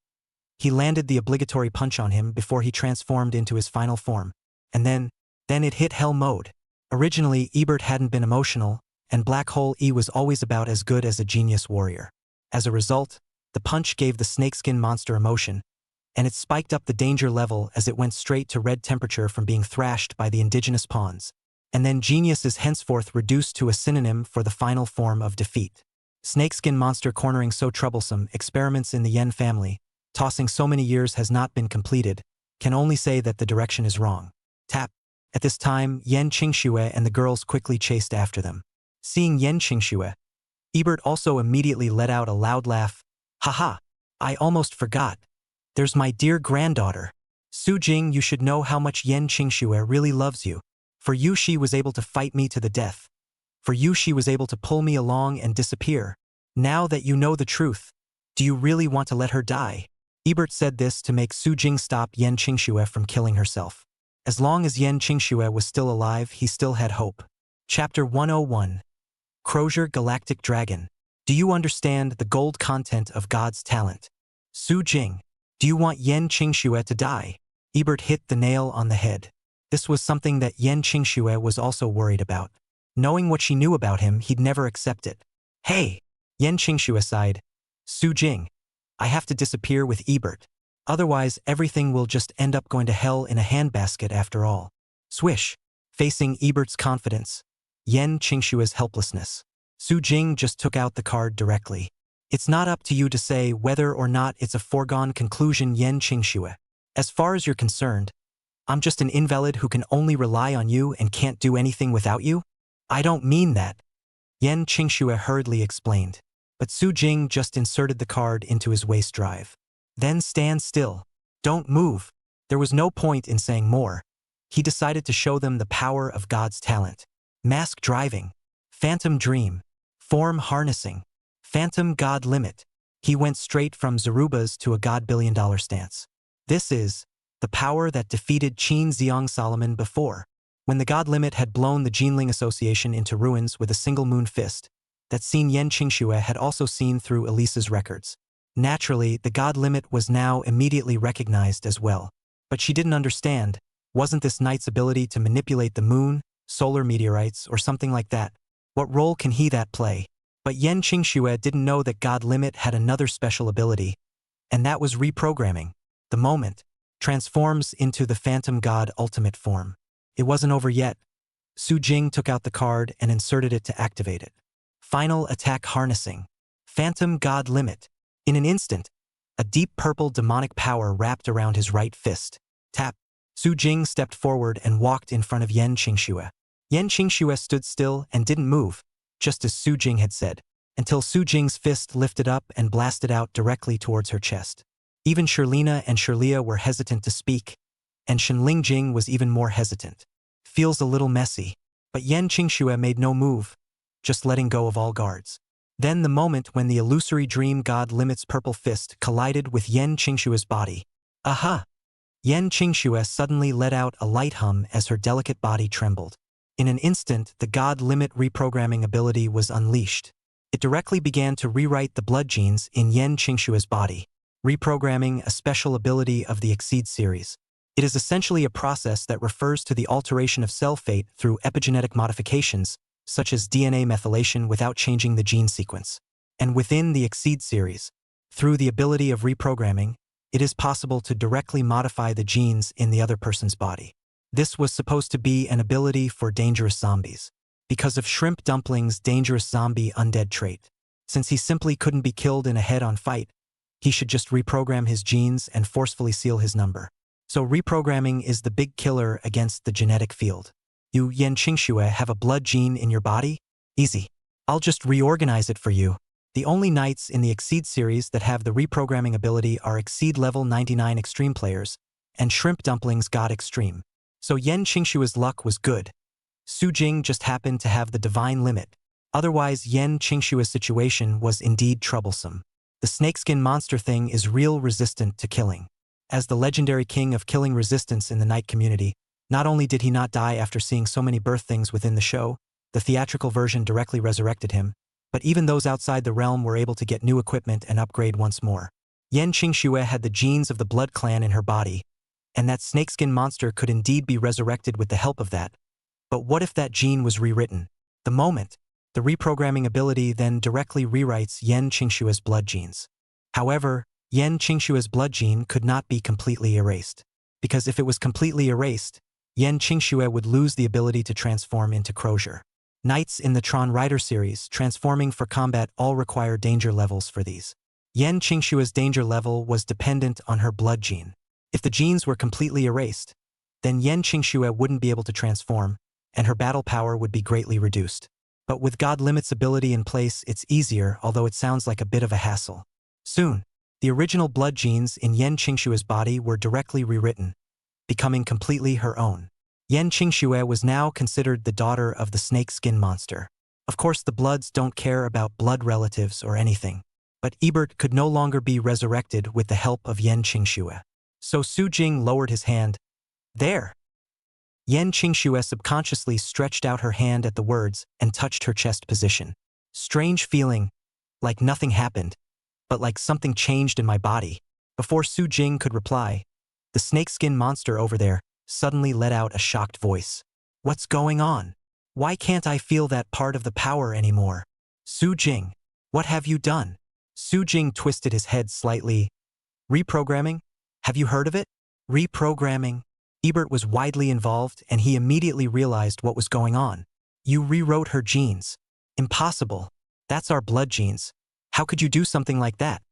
he landed the obligatory punch on him before he transformed into his final form. And then it hit hell mode. Originally, Ebert hadn't been emotional, and Black Hole E was always about as good as a genius warrior. As a result, the punch gave the snakeskin monster emotion, and it spiked up the danger level as it went straight to red temperature from being thrashed by the indigenous pawns. And then genius is henceforth reduced to a synonym for the final form of defeat. Snakeskin monster cornering so troublesome, experiments in the Yen family, tossing so many years has not been completed, can only say that the direction is wrong. Tap. At this time, Yen Qingxue and the girls quickly chased after them. Seeing Yen Qingxue, Ebert also immediately let out a loud laugh. Haha, I almost forgot. There's my dear granddaughter. Su Jing, you should know how much Yen Qingxue really loves you. For you she was able to fight me to the death. For you she was able to pull me along and disappear. Now that you know the truth, do you really want to let her die? Ebert said this to make Su Jing stop Yen Qingxue from killing herself. As long as Yen Qingxue was still alive, he still had hope. Chapter 101. Crozier Galactic Dragon. Do you understand the gold content of God's talent? Su Jing. Do you want Yen Qingxue to die? Ebert hit the nail on the head. This was something that Yen Qingxue was also worried about. Knowing what she knew about him, he'd never accept it. Hey! Yen Qingxue sighed. Su Jing. I have to disappear with Ebert. Otherwise, everything will just end up going to hell in a handbasket after all. Swish. Facing Ebert's confidence, Yen Qingxue's helplessness, Su Jing just took out the card directly. It's not up to you to say whether or not it's a foregone conclusion, Yen Qingxue. As far as you're concerned, I'm just an invalid who can only rely on you and can't do anything without you? I don't mean that. Yen Qingxue hurriedly explained. But Su Jing just inserted the card into his waist drive. Then stand still. Don't move. There was no point in saying more. He decided to show them the power of God's talent. Mask driving. Phantom Dream. Form Harnessing. Phantom God Limit. He went straight from Zaruba's to a God billion-dollar stance. This is the power that defeated Qin Xiong Solomon before, when the God Limit had blown the Jinling Association into ruins with a single moon fist, that scene Yen Qingxue had also seen through Elisa's records. Naturally, the God Limit was now immediately recognized as well. But she didn't understand, wasn't this knight's ability to manipulate the moon, solar meteorites, or something like that? What role can he that play? But Yen Qingxue didn't know that God Limit had another special ability, and that was reprogramming. The moment transforms into the Phantom God ultimate form. It wasn't over yet. Su Jing took out the card and inserted it to activate it. Final Attack Harnessing. Phantom God Limit. In an instant, a deep purple demonic power wrapped around his right fist. Tap. Su Jing stepped forward and walked in front of Yen Qingxue. Yen Qingxue stood still and didn't move, just as Su Jing had said, until Su Jing's fist lifted up and blasted out directly towards her chest. Even Shirlina and Shirlia were hesitant to speak, and Shenling Jing was even more hesitant. Feels a little messy, but Yen Qingxue made no move, just letting go of all guards. Then the moment when the illusory dream God Limit's purple fist collided with Yen Qingxue's body. Aha! Yen Qingxue suddenly let out a light hum as her delicate body trembled. In an instant, the God Limit reprogramming ability was unleashed. It directly began to rewrite the blood genes in Yen Qingxue's body, reprogramming a special ability of the Exceed series. It is essentially a process that refers to the alteration of cell fate through epigenetic modifications, such as DNA methylation without changing the gene sequence. And within the Exceed series, through the ability of reprogramming, it is possible to directly modify the genes in the other person's body. This was supposed to be an ability for dangerous zombies, because of Shrimp Dumpling's dangerous zombie undead trait. Since he simply couldn't be killed in a head-on fight, he should just reprogram his genes and forcefully seal his number. So reprogramming is the big killer against the genetic field. You, Yen Qingxue, have a blood gene in your body? Easy. I'll just reorganize it for you. The only knights in the Exceed series that have the reprogramming ability are Exceed level 99 Extreme players, and Shrimp Dumpling's God Extreme. So Yen Qingxue's luck was good. Su Jing just happened to have the divine limit. Otherwise, Yen Qingxue's situation was indeed troublesome. The snakeskin monster thing is real resistant to killing. As the legendary king of killing resistance in the knight community, not only did he not die after seeing so many birth things within the show, the theatrical version directly resurrected him, but even those outside the realm were able to get new equipment and upgrade once more. Yen Qingxue had the genes of the blood clan in her body, and that snakeskin monster could indeed be resurrected with the help of that. But what if that gene was rewritten? The moment, the reprogramming ability then directly rewrites Yen Qingxue's blood genes. However, Yen Qingxue's blood gene could not be completely erased, because if it was completely erased, Yen Qingxue would lose the ability to transform into Crozier. Knights in the Tron Rider series transforming for combat all require danger levels for these. Yen Qingxue's danger level was dependent on her blood gene. If the genes were completely erased, then Yen Qingxue wouldn't be able to transform, and her battle power would be greatly reduced. But with God Limit's ability in place, it's easier, although it sounds like a bit of a hassle. Soon, the original blood genes in Yen Qingxue's body were directly rewritten, becoming completely her own. Yen Qingxue was now considered the daughter of the snake skin monster. Of course, the Bloods don't care about blood relatives or anything, but Ebert could no longer be resurrected with the help of Yen Qingxue. So Su Jing lowered his hand. There! Yen Qingxue subconsciously stretched out her hand at the words and touched her chest position. Strange feeling, like nothing happened, but like something changed in my body. Before Su Jing could reply, the snakeskin monster over there suddenly let out a shocked voice. What's going on? Why can't I feel that part of the power anymore? Su Jing, what have you done? Su Jing twisted his head slightly. Reprogramming? Have you heard of it? Reprogramming? Ebert was widely involved and he immediately realized what was going on. You rewrote her genes. Impossible. That's our blood genes. How could you do something like that?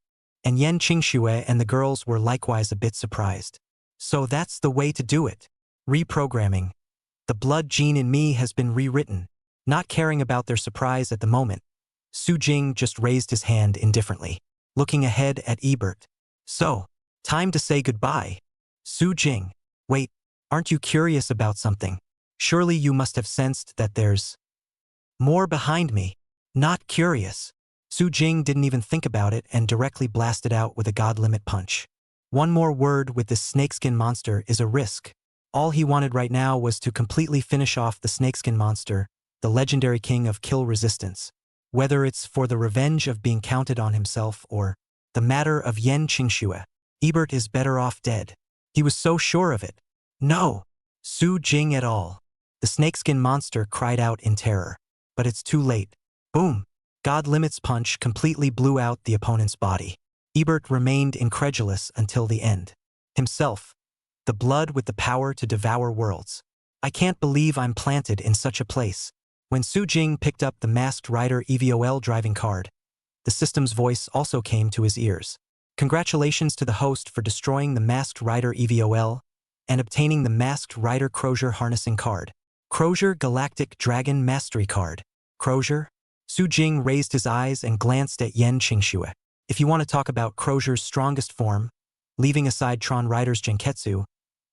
And Yen Qingxue and the girls were likewise a bit surprised. So that's the way to do it. Reprogramming. The blood gene in me has been rewritten. Not caring about their surprise at the moment, Su Jing just raised his hand indifferently, looking ahead at Ebert. So, time to say goodbye. Su Jing, wait, aren't you curious about something? Surely you must have sensed that there's More behind me. Not curious. Su Jing didn't even think about it and directly blasted out with a god limit punch. One more word with this snakeskin monster is a risk. All he wanted right now was to completely finish off the snakeskin monster, the legendary king of kill resistance. Whether it's for the revenge of being counted on himself or the matter of Yan Qingxue, Ebert is better off dead. He was so sure of it. No! Su Jing at all. The snakeskin monster cried out in terror. But it's too late. Boom! God Limit's punch completely blew out the opponent's body. Ebert remained incredulous until the end. Himself. The blood with the power to devour worlds. I can't believe I'm planted in such a place. When Su Jing picked up the Masked Rider EVOL driving card, the system's voice also came to his ears. Congratulations to the host for destroying the Masked Rider EVOL and obtaining the Masked Rider Crozier harnessing card. Crozier Galactic Dragon Mastery card. Crozier? Su Jing raised his eyes and glanced at Yan Qingxue. If you want to talk about Crozier's strongest form, leaving aside Tron Rider's Genketsu,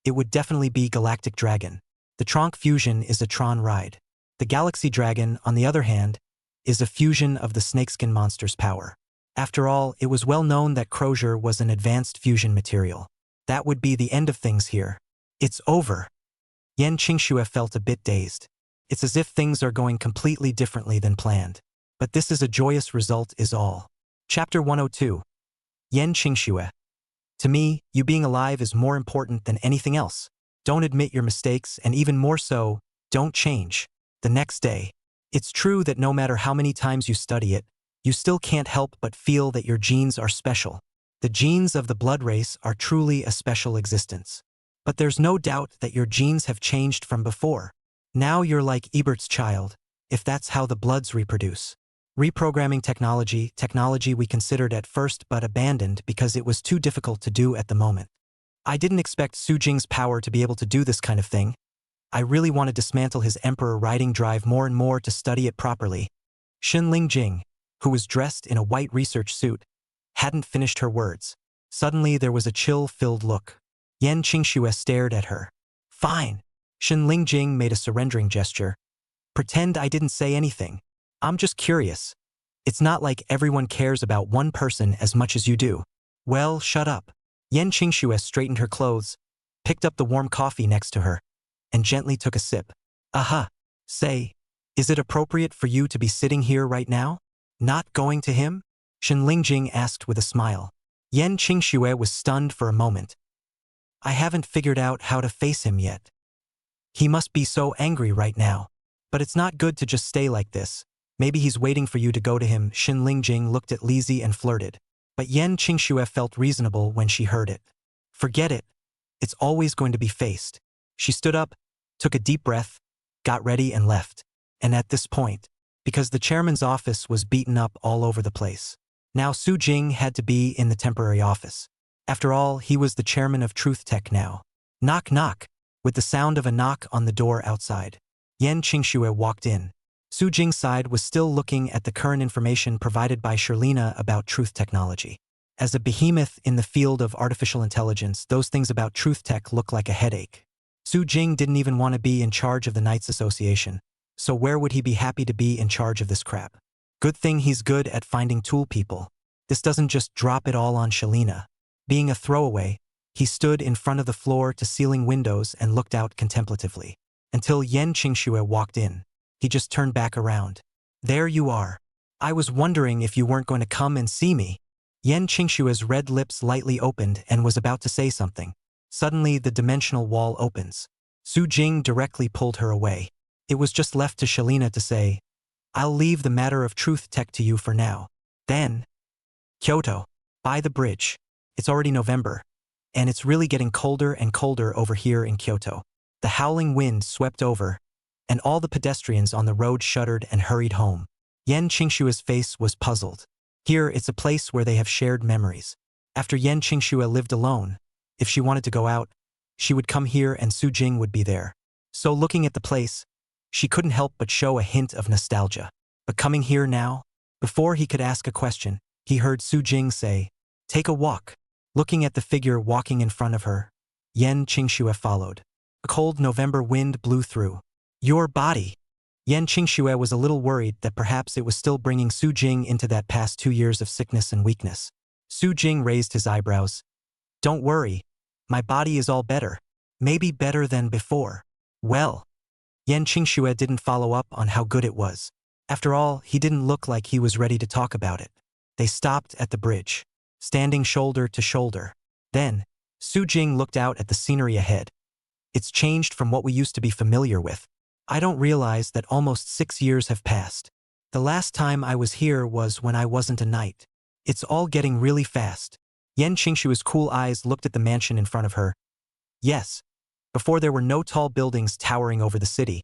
it would definitely be Galactic Dragon. The Tronc fusion is a Tron ride. The Galaxy Dragon, on the other hand, is a fusion of the snakeskin monster's power. After all, it was well known that Crozier was an advanced fusion material. That would be the end of things here. It's over. Yan Qingxue felt a bit dazed. It's as if things are going completely differently than planned. But this is a joyous result is all. Chapter 102. Yan Qingxue. To me, you being alive is more important than anything else. Don't admit your mistakes and even more so, don't change. The next day. It's true that no matter how many times you study it, you still can't help but feel that your genes are special. The genes of the blood race are truly a special existence. But there's no doubt that your genes have changed from before. Now you're like Ebert's child, if that's how the bloods reproduce. Reprogramming technology we considered at first but abandoned because it was too difficult to do at the moment. I didn't expect Su Jing's power to be able to do this kind of thing. I really want to dismantle his emperor riding drive more and more to study it properly. Xinling Jing, who was dressed in a white research suit, hadn't finished her words. Suddenly there was a chill-filled look. Yan Qingxue stared at her. Fine. Xinling Jing made a surrendering gesture. Pretend I didn't say anything. I'm just curious. It's not like everyone cares about one person as much as you do. Well, shut up. Yan Qingxue straightened her clothes, picked up the warm coffee next to her, and gently took a sip. Aha. Say, is it appropriate for you to be sitting here right now? Not going to him? Xinling Jing asked with a smile. Yan Qingxue was stunned for a moment. I haven't figured out how to face him yet. He must be so angry right now. But it's not good to just stay like this. Maybe he's waiting for you to go to him. Xinling Jing looked at Lizzie and flirted. But Yan Qingxue felt reasonable when she heard it. Forget it. It's always going to be faced. She stood up, took a deep breath, got ready and left. And at this point, because the chairman's office was beaten up all over the place, now Su Jing had to be in the temporary office. After all, he was the chairman of Truth Tech now. Knock knock, with the sound of a knock on the door outside. Yan Qingxue walked in. Su Jing's side was still looking at the current information provided by Sherlina about truth technology. As a behemoth in the field of artificial intelligence, those things about Truth Tech look like a headache. Su Jing didn't even want to be in charge of the Knights Association, so where would he be happy to be in charge of this crap? Good thing he's good at finding tool people. This doesn't just drop it all on Shelina. Being a throwaway, he stood in front of the floor-to-ceiling windows and looked out contemplatively. Until Yan Qingxue walked in. He just turned back around. There you are. I was wondering if you weren't going to come and see me. Yan Qingxue's red lips lightly opened and was about to say something. Suddenly, the dimensional wall opens. Su Jing directly pulled her away. It was just left to Shelina to say, I'll leave the matter of Truth Tech to you for now. Then, Kyoto. By the bridge. It's already November. And it's really getting colder and colder over here in Kyoto. The howling wind swept over, and all the pedestrians on the road shuddered and hurried home. Yan Qingxue's face was puzzled. Here, it's a place where they have shared memories. After Yan Qingxue lived alone, if she wanted to go out, she would come here and Su Jing would be there. So looking at the place, she couldn't help but show a hint of nostalgia. But coming here now, before he could ask a question, he heard Su Jing say, Take a walk. Looking at the figure walking in front of her, Yan Qingxue followed. A cold November wind blew through. Your body. Yan Qingxue was a little worried that perhaps it was still bringing Su Jing into that past 2 years of sickness and weakness. Su Jing raised his eyebrows. Don't worry. My body is all better. Maybe better than before. Well, Yan Qingxue didn't follow up on how good it was. After all, he didn't look like he was ready to talk about it. They stopped at the bridge, standing shoulder to shoulder. Then, Su Jing looked out at the scenery ahead. It's changed from what we used to be familiar with. I don't realize that almost 6 years have passed. The last time I was here was when I wasn't a knight. It's all getting really fast. Yan Qingshue's cool eyes looked at the mansion in front of her. Yes. Before there were no tall buildings towering over the city,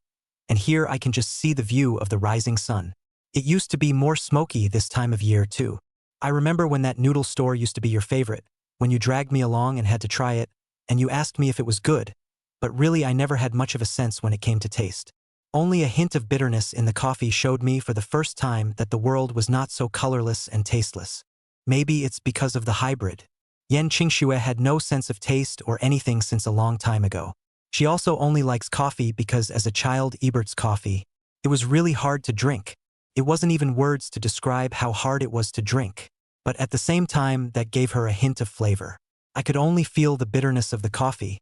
and here I can just see the view of the rising sun. It used to be more smoky this time of year too. I remember when that noodle store used to be your favorite, when you dragged me along and had to try it, and you asked me if it was good, but really I never had much of a sense when it came to taste. Only a hint of bitterness in the coffee showed me for the first time that the world was not so colorless and tasteless. Maybe it's because of the hybrid. Yan Qingxue had no sense of taste or anything since a long time ago. She also only likes coffee because as a child Ebert's coffee, it was really hard to drink. It wasn't even words to describe how hard it was to drink. But at the same time, that gave her a hint of flavor. I could only feel the bitterness of the coffee.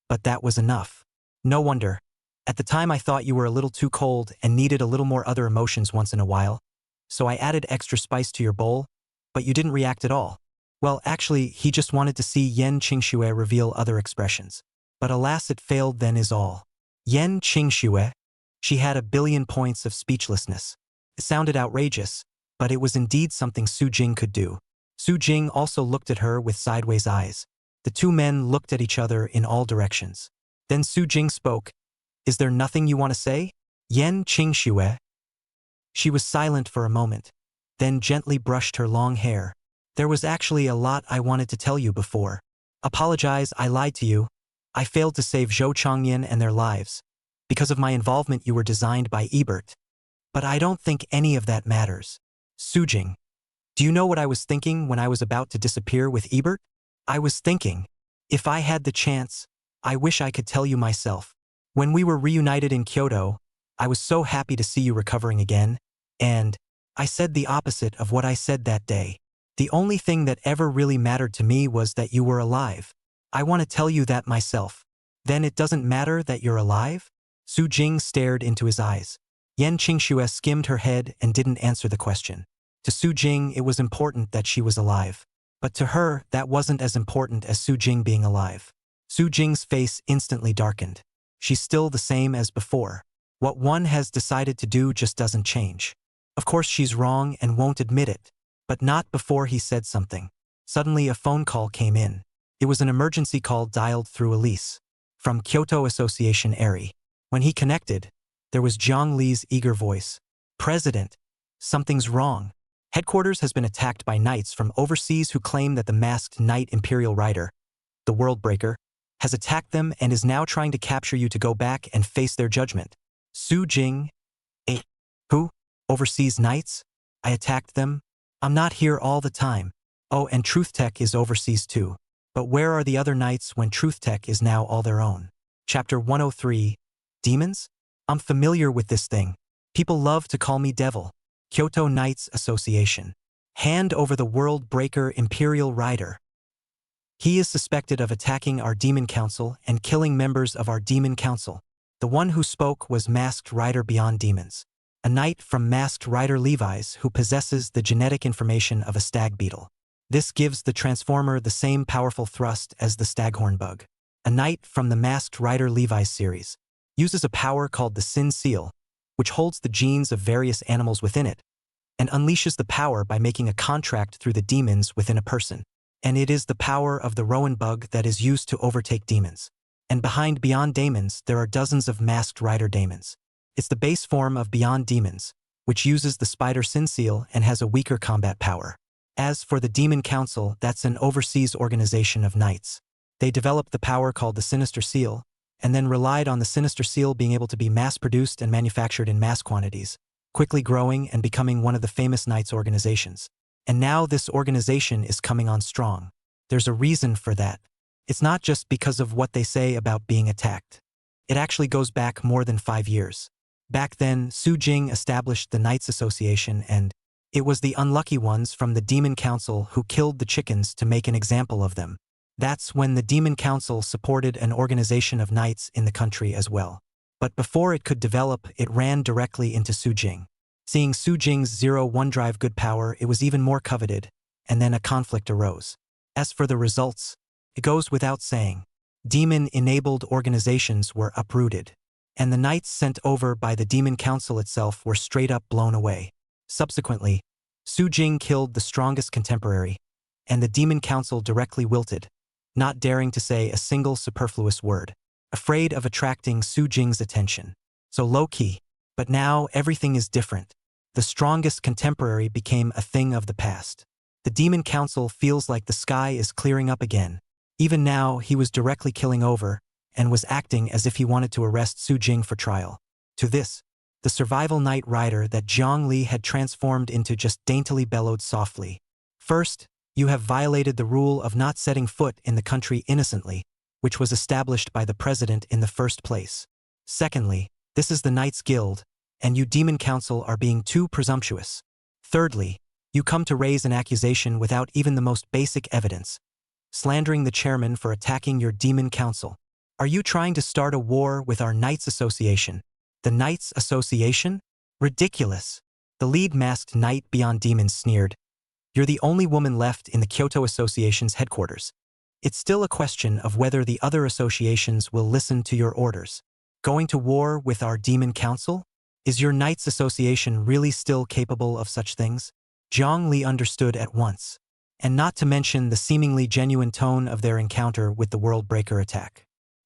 But that was enough. No wonder. At the time I thought you were a little too cold and needed a little more other emotions once in a while. So I added extra spice to your bowl, but you didn't react at all. Well, actually, he just wanted to see Yan Qingxue reveal other expressions. But alas, it failed then is all. Yan Qingxue? She had a billion points of speechlessness. It sounded outrageous, but it was indeed something Su Jing could do. Su Jing also looked at her with sideways eyes. The two men looked at each other in all directions. Then Su Jing spoke. Is there nothing you want to say? Yan Qingxue? She was silent for a moment, then gently brushed her long hair. There was actually a lot I wanted to tell you before. Apologize, I lied to you. I failed to save Zhou Changyan and their lives. Because of my involvement you were designed by Ebert. But I don't think any of that matters. Su Jing, do you know what I was thinking when I was about to disappear with Ebert? I was thinking, if I had the chance, I wish I could tell you myself. When we were reunited in Kyoto, I was so happy to see you recovering again, and I said the opposite of what I said that day. The only thing that ever really mattered to me was that you were alive. I want to tell you that myself. Then it doesn't matter that you're alive? Su Jing stared into his eyes. Yan Qingxue skimmed her head and didn't answer the question. To Su Jing, it was important that she was alive. But to her, that wasn't as important as Su Jing being alive. Su Jing's face instantly darkened. She's still the same as before. What one has decided to do just doesn't change. Of course she's wrong and won't admit it. But not before he said something. Suddenly a phone call came in. It was an emergency call dialed through Elise. From Kyoto Association Eri. When he connected, there was Jiang Li's eager voice. President, something's wrong. Headquarters has been attacked by knights from overseas who claim that the masked knight Imperial Rider, the World Breaker, has attacked them and is now trying to capture you to go back and face their judgment. Su Jing? Who? Overseas knights? I attacked them? I'm not here all the time. Oh, and Truth Tech is overseas too. But where are the other knights when Truth Tech is now all their own? Chapter 103. Demons? I'm familiar with this thing. People love to call me Devil. Kyoto Knights Association. Hand over the World Breaker Imperial Rider. He is suspected of attacking our Demon Council and killing members of our Demon Council. The one who spoke was Masked Rider Beyond Demons, a knight from Masked Rider Levi's who possesses the genetic information of a stag beetle. This gives the Transformer the same powerful thrust as the Staghorn Bug. A knight from the Masked Rider Levi's series uses a power called the Sin Seal, which holds the genes of various animals within it, and unleashes the power by making a contract through the demons within a person. And it is the power of the Rowan Bug that is used to overtake demons. And behind Beyond Demons, there are dozens of Masked Rider Demons. It's the base form of Beyond Demons, which uses the Spider Sin Seal and has a weaker combat power. As for the Demon Council, that's an overseas organization of knights. They developed the power called the Sinister Seal, and then relied on the Sinister Seal being able to be mass-produced and manufactured in mass quantities, quickly growing and becoming one of the famous knights organizations. And now this organization is coming on strong. There's a reason for that. It's not just because of what they say about being attacked. It actually goes back more than 5 years. Back then, Su Jing established the Knights Association, and it was the unlucky ones from the Demon Council who killed the chickens to make an example of them. That's when the Demon Council supported an organization of knights in the country as well. But before it could develop, it ran directly into Su Jing. Seeing Su Jing's 0-1 drive good power, it was even more coveted, and then a conflict arose. As for the results, it goes without saying. Demon-enabled organizations were uprooted, and the knights sent over by the Demon Council itself were straight up blown away. Subsequently, Su Jing killed the strongest contemporary, and the Demon Council directly wilted, not daring to say a single superfluous word, afraid of attracting Su Jing's attention. So low-key, but now everything is different. The strongest contemporary became a thing of the past. The Demon Council feels like the sky is clearing up again. Even now, he was directly killing over, and was acting as if he wanted to arrest Su Jing for trial. To this, the survival knight rider that Zhang Li had transformed into just daintily bellowed softly. First, you have violated the rule of not setting foot in the country innocently, which was established by the president in the first place. Secondly, this is the Knights Guild, and you Demon Council are being too presumptuous. Thirdly, you come to raise an accusation without even the most basic evidence, slandering the chairman for attacking your Demon Council. Are you trying to start a war with our Knights Association? The Knights Association? Ridiculous. The lead masked knight beyond demons sneered. You're the only woman left in the Kyoto Association's headquarters. It's still a question of whether the other associations will listen to your orders. Going to war with our Demon Council? Is your Knights Association really still capable of such things? Zhang Li understood at once, and not to mention the seemingly genuine tone of their encounter with the World Breaker attack.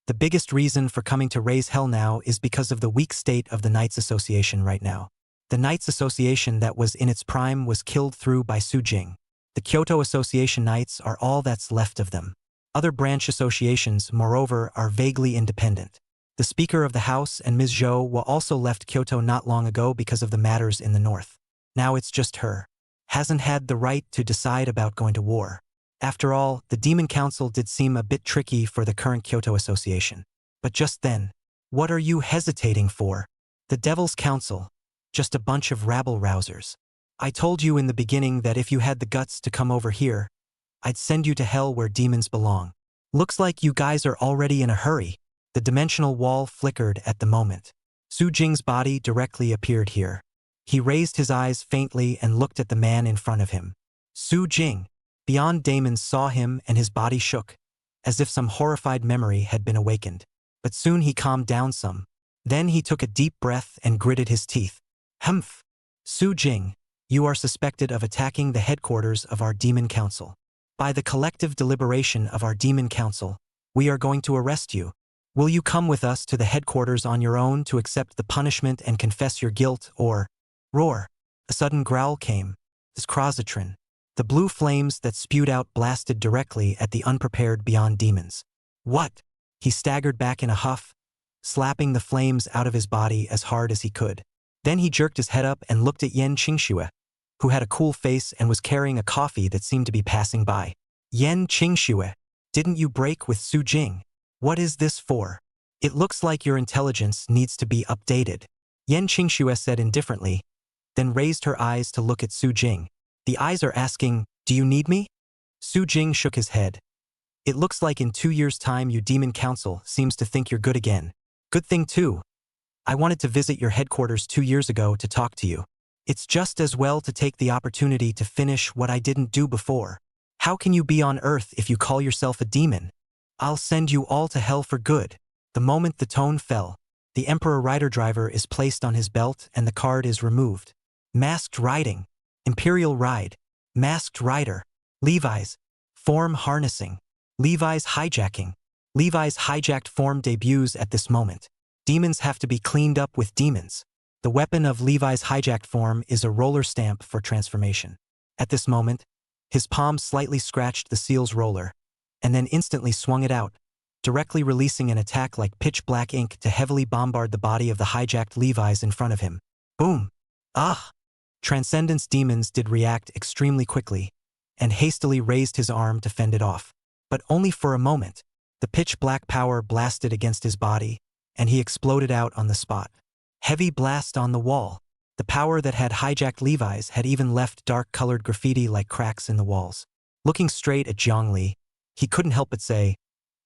The biggest reason for coming to raise hell now is because of the weak state of the Knights Association right now. The Knights Association that was in its prime was killed through by Su Jing. The Kyoto Association Knights are all that's left of them. Other branch associations, moreover, are vaguely independent. The Speaker of the House and Ms. Zhou were also left Kyoto not long ago because of the matters in the north. Now it's just her. Hasn't had the right to decide about going to war. After all, the Demon Council did seem a bit tricky for the current Kyoto Association. But just then, what are you hesitating for? The Devil's Council. Just a bunch of rabble-rousers. I told you in the beginning that if you had the guts to come over here, I'd send you to hell where demons belong. Looks like you guys are already in a hurry. The dimensional wall flickered at the moment. Su Jing's body directly appeared here. He raised his eyes faintly and looked at the man in front of him. Su Jing. Beyond Damons saw him and his body shook, as if some horrified memory had been awakened. But soon he calmed down some. Then he took a deep breath and gritted his teeth. Humph! Su Jing, you are suspected of attacking the headquarters of our Demon Council. By the collective deliberation of our Demon Council, we are going to arrest you. Will you come with us to the headquarters on your own to accept the punishment and confess your guilt, or... Roar! A sudden growl came. This Krozatron. The blue flames that spewed out blasted directly at the unprepared Beyond Demons. What? He staggered back in a huff, slapping the flames out of his body as hard as he could. Then he jerked his head up and looked at Yen Qingxue, who had a cool face and was carrying a coffee that seemed to be passing by. Yen Qingxue, didn't you break with Su Jing? What is this for? It looks like your intelligence needs to be updated. Yen Qingxue said indifferently, then raised her eyes to look at Su Jing. The eyes are asking, do you need me? Su Jing shook his head. It looks like in 2 years' time you Demon Council seems to think you're good again. Good thing too. I wanted to visit your headquarters 2 years ago to talk to you. It's just as well to take the opportunity to finish what I didn't do before. How can you be on Earth if you call yourself a demon? I'll send you all to hell for good. The moment the tone fell, the Emperor Rider Driver is placed on his belt and the card is removed. Masked Riding. Imperial Ride. Masked Rider. Levi's. Form Harnessing. Levi's Hijacking. Levi's hijacked form debuts at this moment. Demons have to be cleaned up with demons. The weapon of Levi's hijacked form is a roller stamp for transformation. At this moment, his palm slightly scratched the seal's roller, and then instantly swung it out, directly releasing an attack like pitch black ink to heavily bombard the body of the hijacked Levi's in front of him. Boom! Ah! Transcendence Demons did react extremely quickly, and hastily raised his arm to fend it off. But only for a moment. The pitch black power blasted against his body, and he exploded out on the spot. Heavy blast on the wall. The power that had hijacked Levi's had even left dark-colored graffiti like cracks in the walls. Looking straight at Zhongli, he couldn't help but say,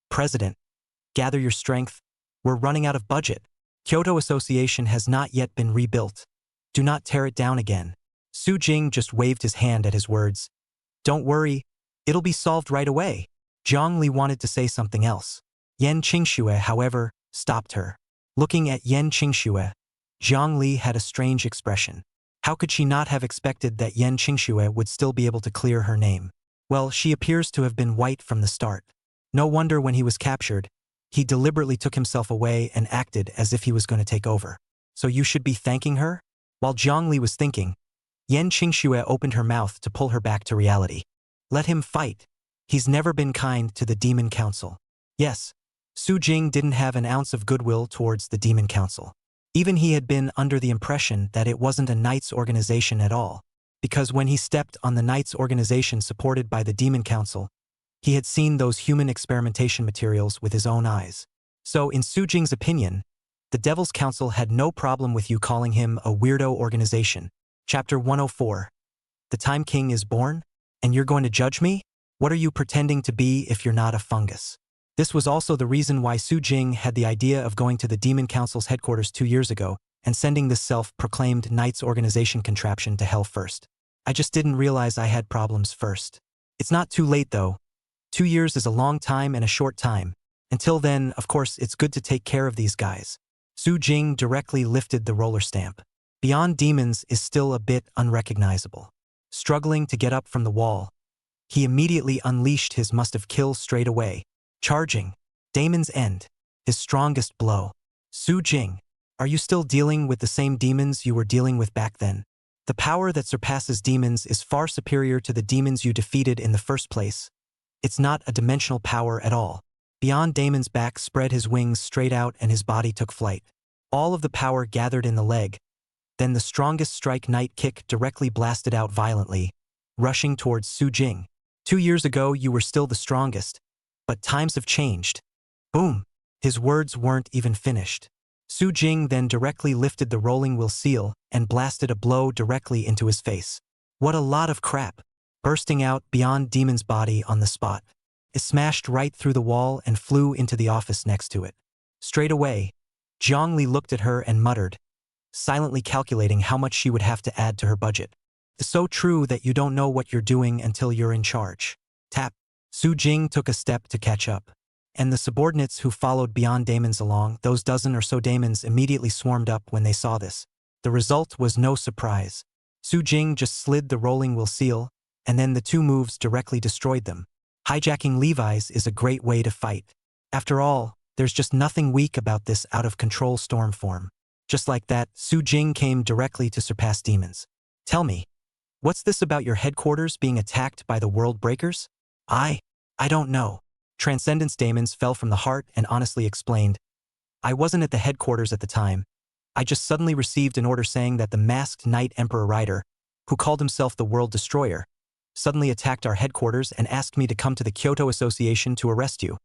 "President, gather your strength. We're running out of budget. Kyoto Association has not yet been rebuilt. Do not tear it down again." Su Jing just waved his hand at his words. "Don't worry, it'll be solved right away." Zhongli wanted to say something else. Yan Qingxue, however, stopped her. Looking at Yan Qingxue, Zhongli had a strange expression. How could she not have expected that Yan Qingxue would still be able to clear her name? Well, she appears to have been white from the start. No wonder when he was captured, he deliberately took himself away and acted as if he was going to take over. So you should be thanking her? While Zhongli was thinking, Yan Qingxue opened her mouth to pull her back to reality. Let him fight. He's never been kind to the Demon Council. Yes, Su Jing didn't have an ounce of goodwill towards the Demon Council. Even he had been under the impression that it wasn't a Knights organization at all, because when he stepped on the Knights organization supported by the Demon Council, he had seen those human experimentation materials with his own eyes. So in Su Jing's opinion, the Devil's Council had no problem with you calling him a weirdo organization. Chapter 104. The Time King is born? And you're going to judge me? What are you pretending to be if you're not a fungus? This was also the reason why Su Jing had the idea of going to the Demon Council's headquarters 2 years ago and sending this self-proclaimed Knights organization contraption to hell first. I just didn't realize I had problems first. It's not too late though. 2 years is a long time and a short time. Until then, of course, it's good to take care of these guys. Su Jing directly lifted the roller stamp. Beyond Demons is still a bit unrecognizable. Struggling to get up from the wall, he immediately unleashed his must-have-kill straight away. Charging. Damon's End. His strongest blow. Su Jing, are you still dealing with the same demons you were dealing with back then? The power that surpasses demons is far superior to the demons you defeated in the first place. It's not a dimensional power at all. Beyond Damon's back spread his wings straight out and his body took flight. All of the power gathered in the leg. Then the strongest strike night kick directly blasted out violently, rushing towards Su Jing. 2 years ago you were still the strongest. But times have changed. Boom! His words weren't even finished. Su Jing then directly lifted the rolling wheel seal and blasted a blow directly into his face. What a lot of crap! Bursting out beyond Demon's body on the spot. It smashed right through the wall and flew into the office next to it. Straight away, Zhongli looked at her and muttered, silently calculating how much she would have to add to her budget. It's so true that you don't know what you're doing until you're in charge. Tap. Su Jing took a step to catch up, and the subordinates who followed beyond Damon's along, those dozen or so Damons immediately swarmed up when they saw this. The result was no surprise. Su Jing just slid the rolling wheel seal, and then the 2 moves directly destroyed them. Hijacking Levi's is a great way to fight. After all, there's just nothing weak about this out-of-control storm form. Just like that, Su Jing came directly to surpass demons. Tell me, what's this about your headquarters being attacked by the World Breakers? I don't know. Transcendence Demons fell from the heart and honestly explained, I wasn't at the headquarters at the time. I just suddenly received an order saying that the masked Knight Emperor Rider, who called himself the World Destroyer, suddenly attacked our headquarters and asked me to come to the Kyoto Association to arrest you.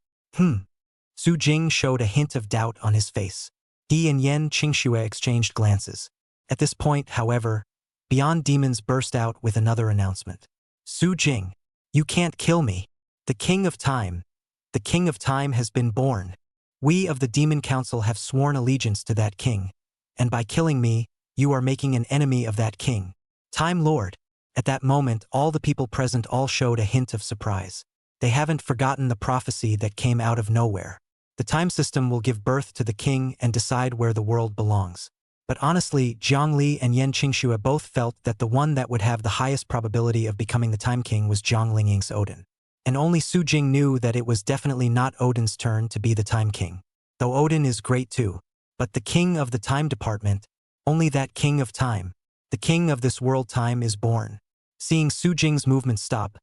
Su Jing showed a hint of doubt on his face. He and Yan Qingxue exchanged glances. At this point, however, Beyond Demons burst out with another announcement. Su Jing, you can't kill me. The King of Time has been born. We of the Demon Council have sworn allegiance to that king, and by killing me, you are making an enemy of that king. Time Lord. At that moment, all the people present all showed a hint of surprise. They haven't forgotten the prophecy that came out of nowhere. The time system will give birth to the king and decide where the world belongs. But honestly, Zhongli and Yan Qingxue both felt that the one that would have the highest probability of becoming the Time King was Zhang Lingying's Odin. And only Su Jing knew that it was definitely not Odin's turn to be the Time King. Though Odin is great too. But the king of the time department, only that king of time, the king of this world time is born. Seeing Su Jing's movement stop,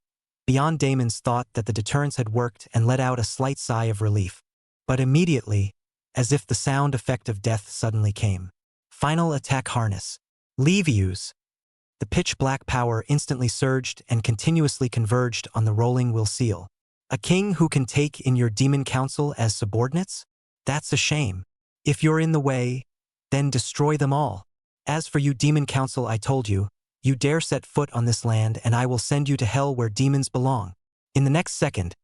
Beyond Demons thought that the deterrence had worked and let out a slight sigh of relief. But immediately, as if the sound effect of death suddenly came. Final attack harness. Leave use. The pitch-black power instantly surged and continuously converged on the rolling wheel seal. A king who can take in your demon council as subordinates? That's a shame. If you're in the way, then destroy them all. As for you, Demon Council, I told you, you dare set foot on this land and I will send you to hell where demons belong. In the next second,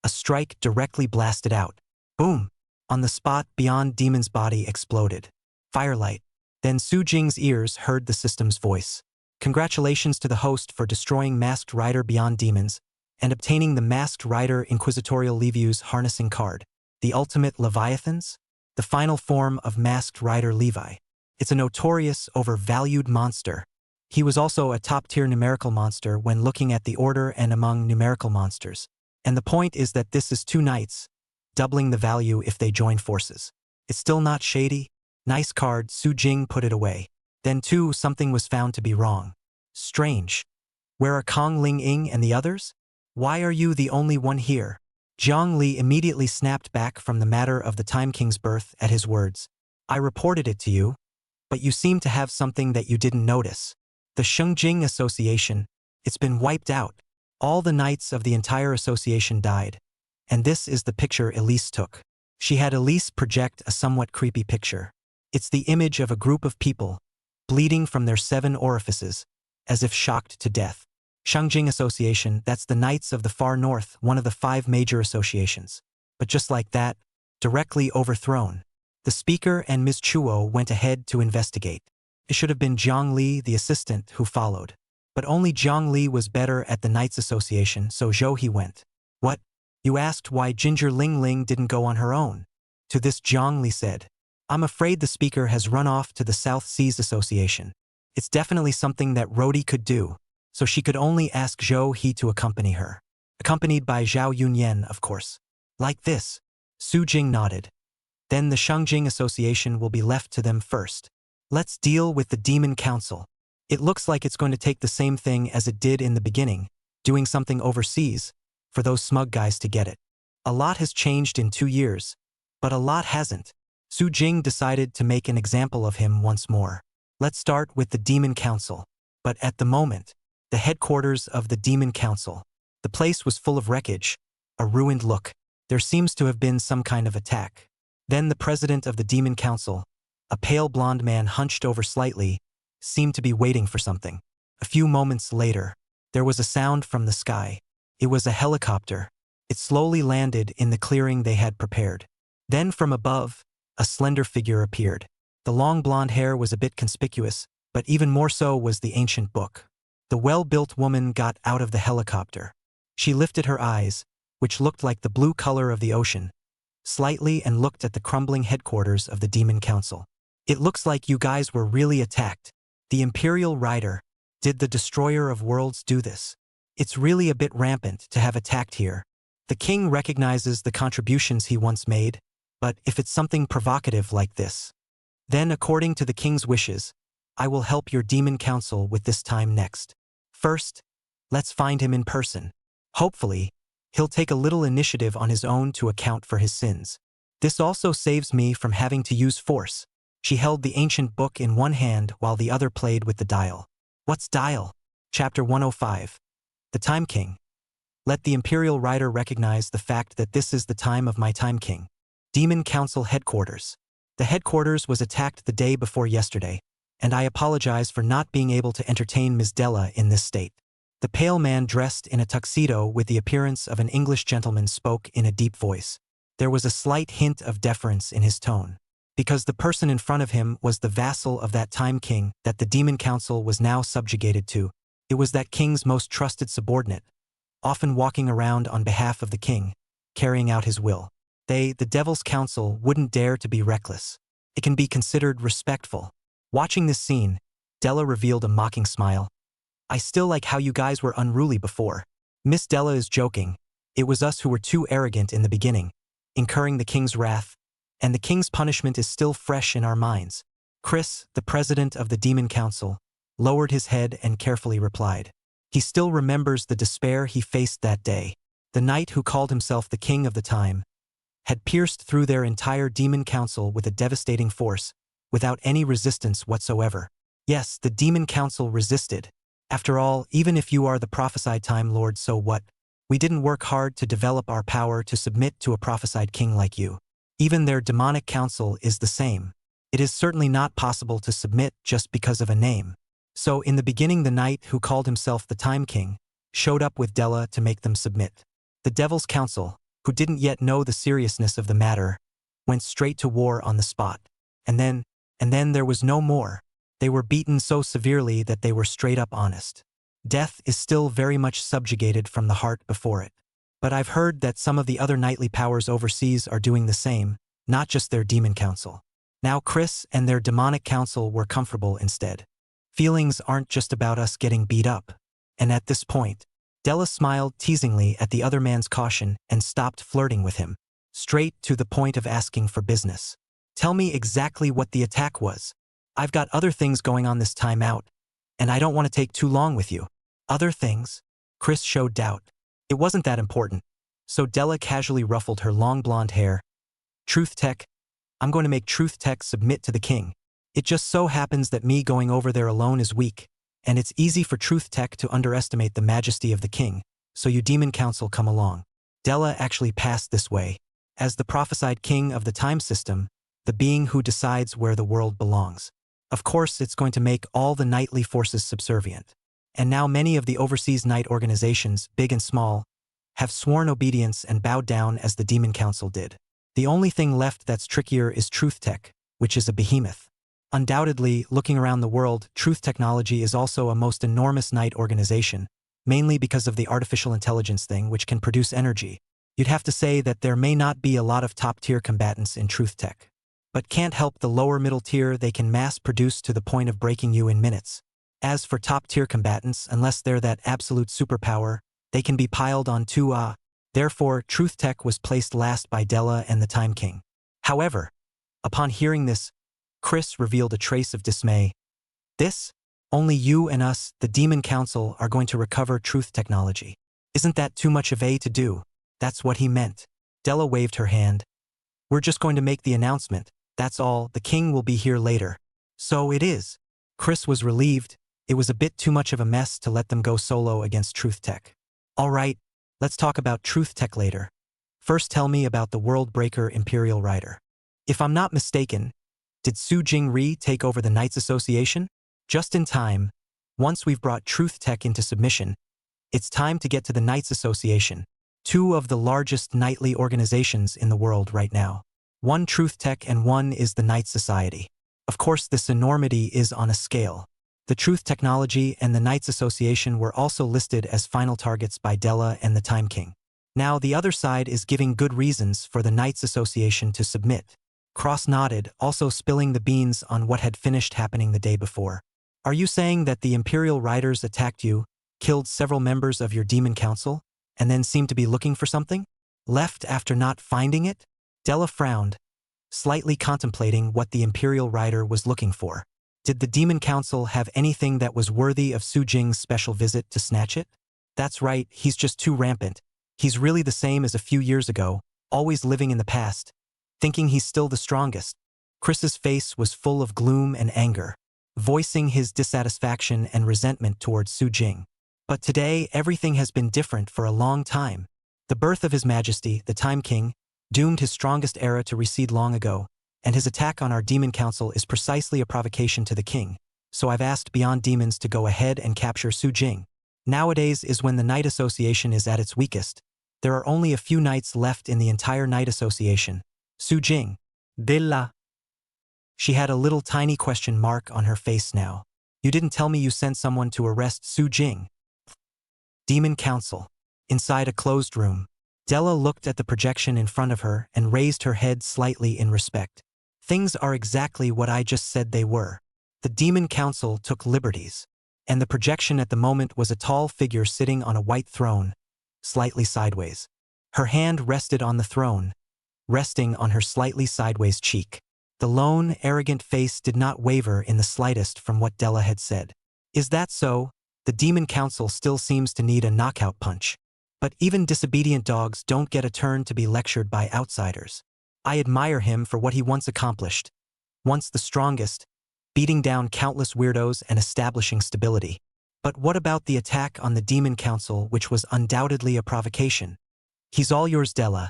a strike directly blasted out. Boom! On the spot beyond Demon's body exploded. Firelight. Then Su Jing's ears heard the system's voice. Congratulations to the host for destroying Masked Rider Beyond Demons and obtaining the Masked Rider Inquisitorial Levi's harnessing card. The ultimate Leviathans? The final form of Masked Rider Levi. It's a notorious, overvalued monster. He was also a top-tier numerical monster when looking at the order and among numerical monsters. And the point is that this is 2 knights, doubling the value if they join forces. It's still not shady? Nice card, Su Jing put it away. Then too, something was found to be wrong. Strange. Where are Kong Ling Ying and the others? Why are you the only one here? Jiang Li immediately snapped back from the matter of the Time King's birth at his words. I reported it to you, but you seem to have something that you didn't notice. The Shengjing Association, it's been wiped out. All the knights of the entire association died. And this is the picture Elise took. She had Elise project a somewhat creepy picture. It's the image of a group of people, bleeding from their 7 orifices, as if shocked to death. Shengjing Association, that's the Knights of the Far North, one of the 5 major associations. But just like that, directly overthrown. The speaker and Ms. Chuo went ahead to investigate. It should have been Jiang Li, the assistant, who followed. But only Jiang Li was better at the Knights Association, so Zhou He went. What? You asked why Ginger Ling Ling didn't go on her own. To this Jiang Li said, I'm afraid the speaker has run off to the South Seas Association. It's definitely something that Rodi could do, so she could only ask Zhou He to accompany her. Accompanied by Zhao Yunyan, of course. Like this. Su Jing nodded. Then the Shengjing Association will be left to them first. Let's deal with the Demon Council. It looks like it's going to take the same thing as it did in the beginning, doing something overseas, for those smug guys to get it. A lot has changed in 2 years, but a lot hasn't. Su Jing decided to make an example of him once more. Let's start with the Demon Council. But at the moment, the headquarters of the Demon Council. The place was full of wreckage, a ruined look. There seems to have been some kind of attack. Then the president of the Demon Council, a pale blonde man hunched over slightly, seemed to be waiting for something. A few moments later, there was a sound from the sky. It was a helicopter. It slowly landed in the clearing they had prepared. Then from above, a slender figure appeared. The long blonde hair was a bit conspicuous, but even more so was the ancient book. The well-built woman got out of the helicopter. She lifted her eyes, which looked like the blue color of the ocean, slightly and looked at the crumbling headquarters of the Demon Council. It looks like you guys were really attacked. The Imperial Rider, did the Destroyer of Worlds do this? It's really a bit rampant to have attacked here. The king recognizes the contributions he once made, but if it's something provocative like this, then according to the king's wishes, I will help your Demon Council with this time next. First, let's find him in person. Hopefully, he'll take a little initiative on his own to account for his sins. This also saves me from having to use force. She held the ancient book in one hand while the other played with the dial. What's dial? Chapter 105. The Time King. Let the Imperial Rider recognize the fact that this is the time of my Time King. Demon Council Headquarters. The headquarters was attacked the day before yesterday, and I apologize for not being able to entertain Ms. Della in this state. The pale man dressed in a tuxedo with the appearance of an English gentleman spoke in a deep voice. There was a slight hint of deference in his tone. Because the person in front of him was the vassal of that Time King that the Demon Council was now subjugated to. It was that king's most trusted subordinate, often walking around on behalf of the king, carrying out his will. They, the Devil's Council, wouldn't dare to be reckless. It can be considered respectful. Watching this scene, Della revealed a mocking smile. I still like how you guys were unruly before. Miss Della is joking. It was us who were too arrogant in the beginning, incurring the king's wrath, and the king's punishment is still fresh in our minds. Chris, the president of the Demon Council, lowered his head and carefully replied. He still remembers the despair he faced that day. The knight who called himself the king of the time had pierced through their entire Demon Council with a devastating force, without any resistance whatsoever. Yes, the Demon Council resisted. After all, even if you are the prophesied Time Lord, so what? We didn't work hard to develop our power to submit to a prophesied king like you. Even their demonic council is the same. It is certainly not possible to submit just because of a name. So in the beginning, the knight who called himself the Time King showed up with Della to make them submit. The Devil's Council, who didn't yet know the seriousness of the matter, went straight to war on the spot. And then there was no more. They were beaten so severely that they were straight up honest. Death is still very much subjugated from the heart before it. But I've heard that some of the other knightly powers overseas are doing the same, not just their demon council. Now Chris and their demonic council were comfortable instead. Feelings aren't just about us getting beat up. And at this point, Della smiled teasingly at the other man's caution and stopped flirting with him, straight to the point of asking for business. Tell me exactly what the attack was. I've got other things going on this time out, and I don't want to take too long with you. Other things? Chris showed doubt. It wasn't that important. So Della casually ruffled her long blonde hair. Truth Tech, I'm going to make Truth Tech submit to the king. It just so happens that me going over there alone is weak, and it's easy for Truth Tech to underestimate the majesty of the king, so you Demon Council come along. Della actually passed this way. As the prophesied king of the time system, the being who decides where the world belongs. Of course, it's going to make all the knightly forces subservient. And now many of the overseas knight organizations, big and small, have sworn obedience and bowed down as the Demon Council did. The only thing left that's trickier is Truth Tech, which is a behemoth. Undoubtedly, looking around the world, Truth Technology is also a most enormous knight organization, mainly because of the artificial intelligence thing which can produce energy. You'd have to say that there may not be a lot of top-tier combatants in Truth Tech. But can't help the lower middle tier, they can mass produce to the point of breaking you in minutes. As for top-tier combatants, unless they're that absolute superpower, they can be piled on too. Therefore, Truth Tech was placed last by Della and the Time King. However, upon hearing this, Chris revealed a trace of dismay. This? Only you and us, the Demon Council, are going to recover Truth Technology. Isn't that too much of a to do? That's what he meant. Della waved her hand. We're just going to make the announcement. That's all, the king will be here later. So it is. Chris was relieved. It was a bit too much of a mess to let them go solo against Truth Tech. All right, let's talk about Truth Tech later. First tell me about the World Breaker Imperial Rider. If I'm not mistaken, did Su Jingri take over the Knights Association? Just in time. Once we've brought Truth Tech into submission, it's time to get to the Knights Association, two of the largest knightly organizations in the world right now. One Truth Tech and one is the Knight Society. Of course, this enormity is on a scale. The Truth Technology and the Knights Association were also listed as final targets by Della and the Time King. Now the other side is giving good reasons for the Knights Association to submit. Cross nodded, also spilling the beans on what had finished happening the day before. Are you saying that the Imperial Riders attacked you, killed several members of your Demon Council, and then seemed to be looking for something? Left after not finding it? Della frowned, slightly contemplating what the Imperial Rider was looking for. Did the Demon Council have anything that was worthy of Su Jing's special visit to snatch it? That's right, he's just too rampant. He's really the same as a few years ago, always living in the past, thinking he's still the strongest. Chris's face was full of gloom and anger, voicing his dissatisfaction and resentment towards Su Jing. But today, everything has been different for a long time. The birth of His Majesty, the Time King, doomed his strongest era to recede long ago, and his attack on our Demon Council is precisely a provocation to the king. So I've asked Beyond Demons to go ahead and capture Su Jing. Nowadays is when the Knight Association is at its weakest. There are only a few knights left in the entire Knight Association. Su Jing. Della. She had a little tiny question mark on her face now. You didn't tell me you sent someone to arrest Su Jing. Demon Council. Inside a closed room. Della looked at the projection in front of her and raised her head slightly in respect. Things are exactly what I just said they were. The Demon Council took liberties. And the projection at the moment was a tall figure sitting on a white throne, slightly sideways. Her hand rested on the throne, resting on her slightly sideways cheek. The lone, arrogant face did not waver in the slightest from what Della had said. Is that so? The Demon Council still seems to need a knockout punch. But even disobedient dogs don't get a turn to be lectured by outsiders. I admire him for what he once accomplished. Once the strongest, beating down countless weirdos and establishing stability. But what about the attack on the Demon Council, which was undoubtedly a provocation? He's all yours, Della.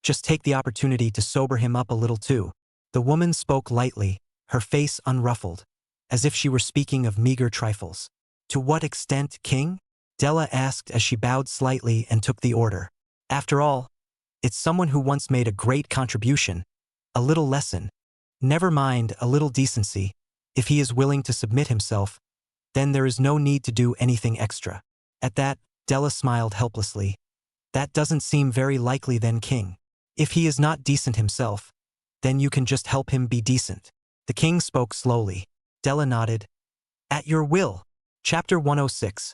Just take the opportunity to sober him up a little too. The woman spoke lightly, her face unruffled, as if she were speaking of meager trifles. To what extent, King? Della asked as she bowed slightly and took the order. After all, it's someone who once made a great contribution. A little lesson. Never mind, a little decency. If he is willing to submit himself, then there is no need to do anything extra. At that, Della smiled helplessly. That doesn't seem very likely then, King. If he is not decent himself, then you can just help him be decent. The king spoke slowly. Della nodded. At your will. Chapter 106.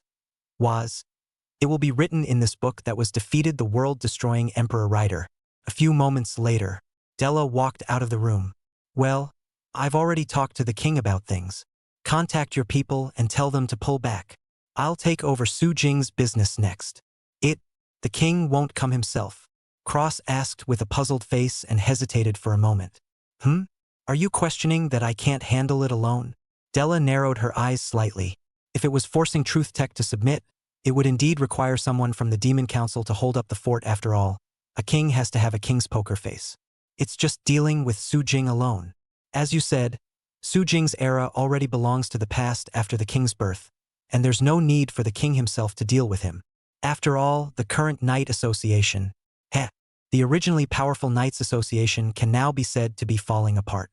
It will be written in this book that was defeated the world-destroying Emperor Rider. A few moments later, Della walked out of the room. Well, I've already talked to the king about things. Contact your people and tell them to pull back. I'll take over Su Jing's business next. The king won't come himself. Cross asked with a puzzled face and hesitated for a moment. Are you questioning that I can't handle it alone? Della narrowed her eyes slightly. If it was forcing Truth Tech to submit, it would indeed require someone from the Demon Council to hold up the fort after all. A king has to have a king's poker face. It's just dealing with Su Jing alone. As you said, Su Jing's era already belongs to the past after the king's birth, and there's no need for the king himself to deal with him. After all, the current Knight Association, the originally powerful Knights Association, can now be said to be falling apart.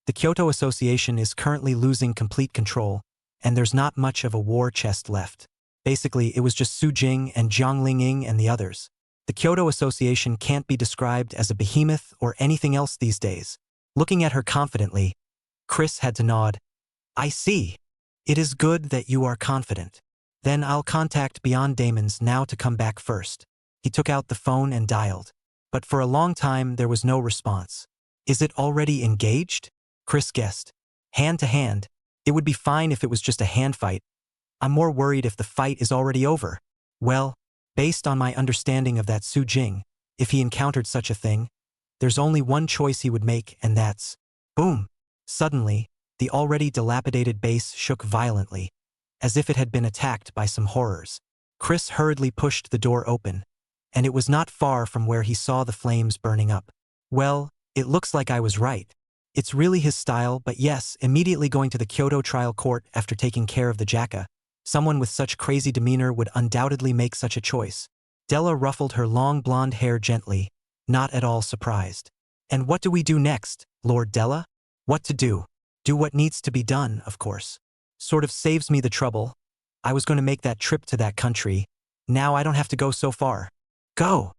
The Kyoto Association is currently losing complete control, and there's not much of a war chest left. Basically, it was just Su Jing and Jiang Lingying and the others. The Kyoto Association can't be described as a behemoth or anything else these days. Looking at her confidently, Chris had to nod. I see. It is good that you are confident. Then I'll contact Beyond Daemons now to come back first. He took out the phone and dialed. But for a long time there was no response. Is it already engaged? Chris guessed. Hand to hand. It would be fine if it was just a hand fight. I'm more worried if the fight is already over. Well, based on my understanding of that Su Jing, if he encountered such a thing, there's only one choice he would make, and that's boom. Suddenly, the already dilapidated base shook violently, as if it had been attacked by some horrors. Chris hurriedly pushed the door open, and it was not far from where he saw the flames burning up. Well, it looks like I was right. It's really his style, but yes, immediately going to the Kyoto trial court after taking care of the Jaka. Someone with such crazy demeanor would undoubtedly make such a choice. Della ruffled her long blonde hair gently, not at all surprised. And what do we do next, Lord Della? What to do? Do what needs to be done, of course. Sort of saves me the trouble. I was going to make that trip to that country. Now I don't have to go so far. Go!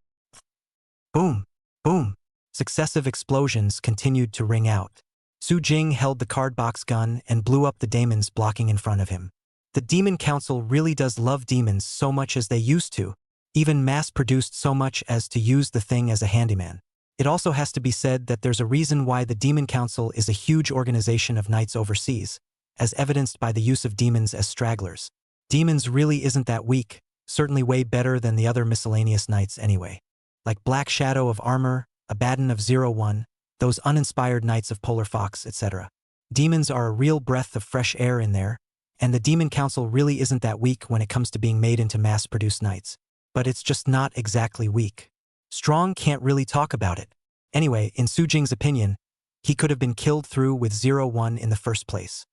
Boom! Boom! Successive explosions continued to ring out. Su Jing held the cardbox gun and blew up the daemons blocking in front of him. The Demon Council really does love demons so much as they used to, even mass-produced so much as to use the thing as a handyman. It also has to be said that there's a reason why the Demon Council is a huge organization of knights overseas, as evidenced by the use of demons as stragglers. Demons really isn't that weak, certainly way better than the other miscellaneous knights anyway. Like Black Shadow of Armor, Abaddon of 01, those uninspired knights of Polar Fox, etc. Demons are a real breath of fresh air in there, and the Demon Council really isn't that weak when it comes to being made into mass-produced knights. But it's just not exactly weak. Strong can't really talk about it. Anyway, in Su Jing's opinion, he could have been killed through with 01 in the first place.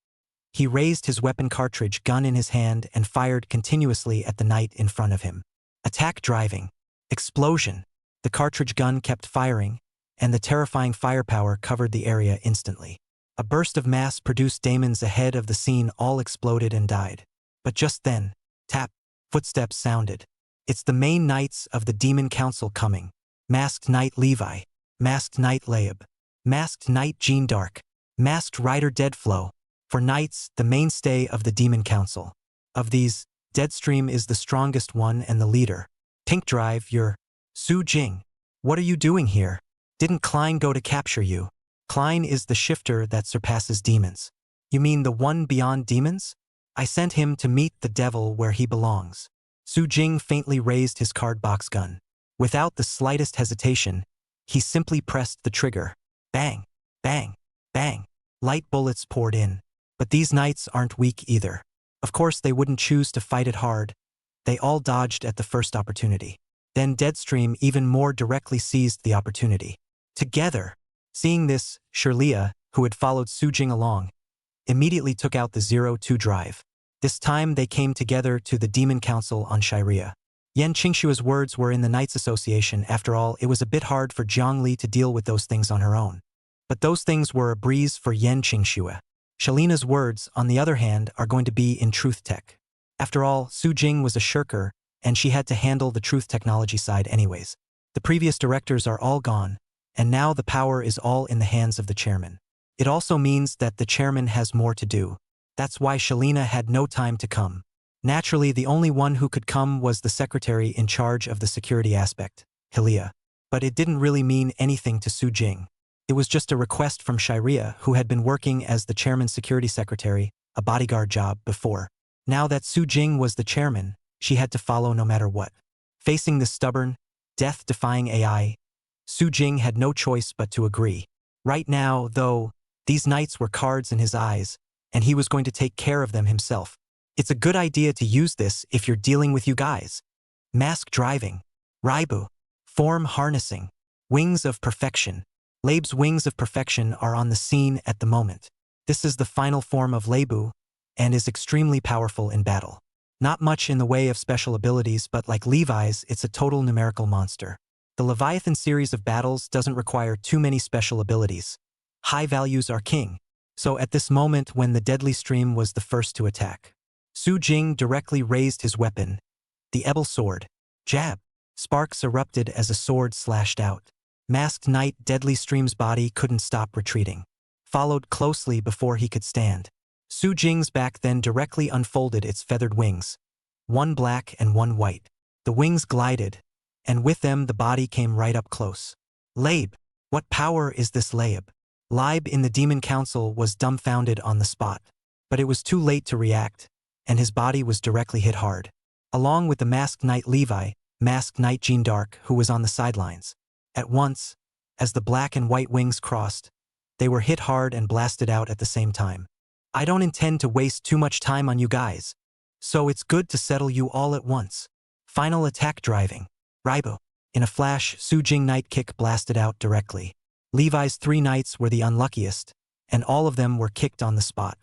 He raised his weapon cartridge gun in his hand and fired continuously at the knight in front of him. Attack driving. Explosion. The cartridge gun kept firing, and the terrifying firepower covered the area instantly. A burst of mass-produced daemons ahead of the scene all exploded and died. But just then, tap, footsteps sounded. It's the main knights of the Demon Council coming. Masked Knight Levi, Masked Knight Laeb, Masked Knight Jean Dark, Masked Rider Deadflow. For knights, the mainstay of the Demon Council. Of these, Deadstream is the strongest one and the leader. Pink Drive, you're Su Jing. What are you doing here? Didn't Klein go to capture you? Klein is the shifter that surpasses demons. You mean the one beyond demons? I sent him to meet the devil where he belongs. Su Jing faintly raised his cardbox gun. Without the slightest hesitation, he simply pressed the trigger. Bang, bang, bang. Light bullets poured in. But these knights aren't weak either. Of course they wouldn't choose to fight it hard. They all dodged at the first opportunity. Then Deadstream even more directly seized the opportunity. Together. Seeing this, Shirlea, who had followed Su Jing along, immediately took out the 02 drive. This time they came together to the Demon Council on Shiria. Yan Qingshua's words were in the Knights Association. After all, it was a bit hard for Jiang Li to deal with those things on her own. But those things were a breeze for Yan Qingxue. Shalina's words, on the other hand, are going to be in Truth Tech. After all, Su Jing was a shirker, and she had to handle the truth technology side anyways. The previous directors are all gone, and now the power is all in the hands of the chairman. It also means that the chairman has more to do. That's why Shalina had no time to come. Naturally, the only one who could come was the secretary in charge of the security aspect, Hilia. But it didn't really mean anything to Su Jing. It was just a request from Shiria, who had been working as the chairman's security secretary, a bodyguard job, before. Now that Su Jing was the chairman, she had to follow no matter what. Facing this stubborn, death-defying AI, Su Jing had no choice but to agree. Right now, though, these knights were cards in his eyes, and he was going to take care of them himself. It's a good idea to use this if you're dealing with you guys. Mask driving, Raibu, form harnessing, wings of perfection. Leibu's wings of perfection are on the scene at the moment. This is the final form of Leibu, and is extremely powerful in battle. Not much in the way of special abilities, but like Levi's, it's a total numerical monster. The Leviathan series of battles doesn't require too many special abilities. High values are king. So at this moment when the deadly stream was the first to attack, Su Jing directly raised his weapon, the Ebel sword. Jab. Sparks erupted as a sword slashed out. Masked Knight Deadly Stream's body couldn't stop retreating. Followed closely before he could stand. Su Jing's back then directly unfolded its feathered wings, one black and one white. The wings glided, and with them the body came right up close. Leib. What power is this Leib? Leib in the Demon Council was dumbfounded on the spot. But it was too late to react, and his body was directly hit hard. Along with the Masked Knight Levi, Masked Knight Jean d'Arc, who was on the sidelines. At once, as the black and white wings crossed, they were hit hard and blasted out at the same time. I don't intend to waste too much time on you guys, so it's good to settle you all at once. Final attack driving. Raibu. In a flash, Su Jing Knight kick blasted out directly. Levi's 3 knights were the unluckiest, and all of them were kicked on the spot.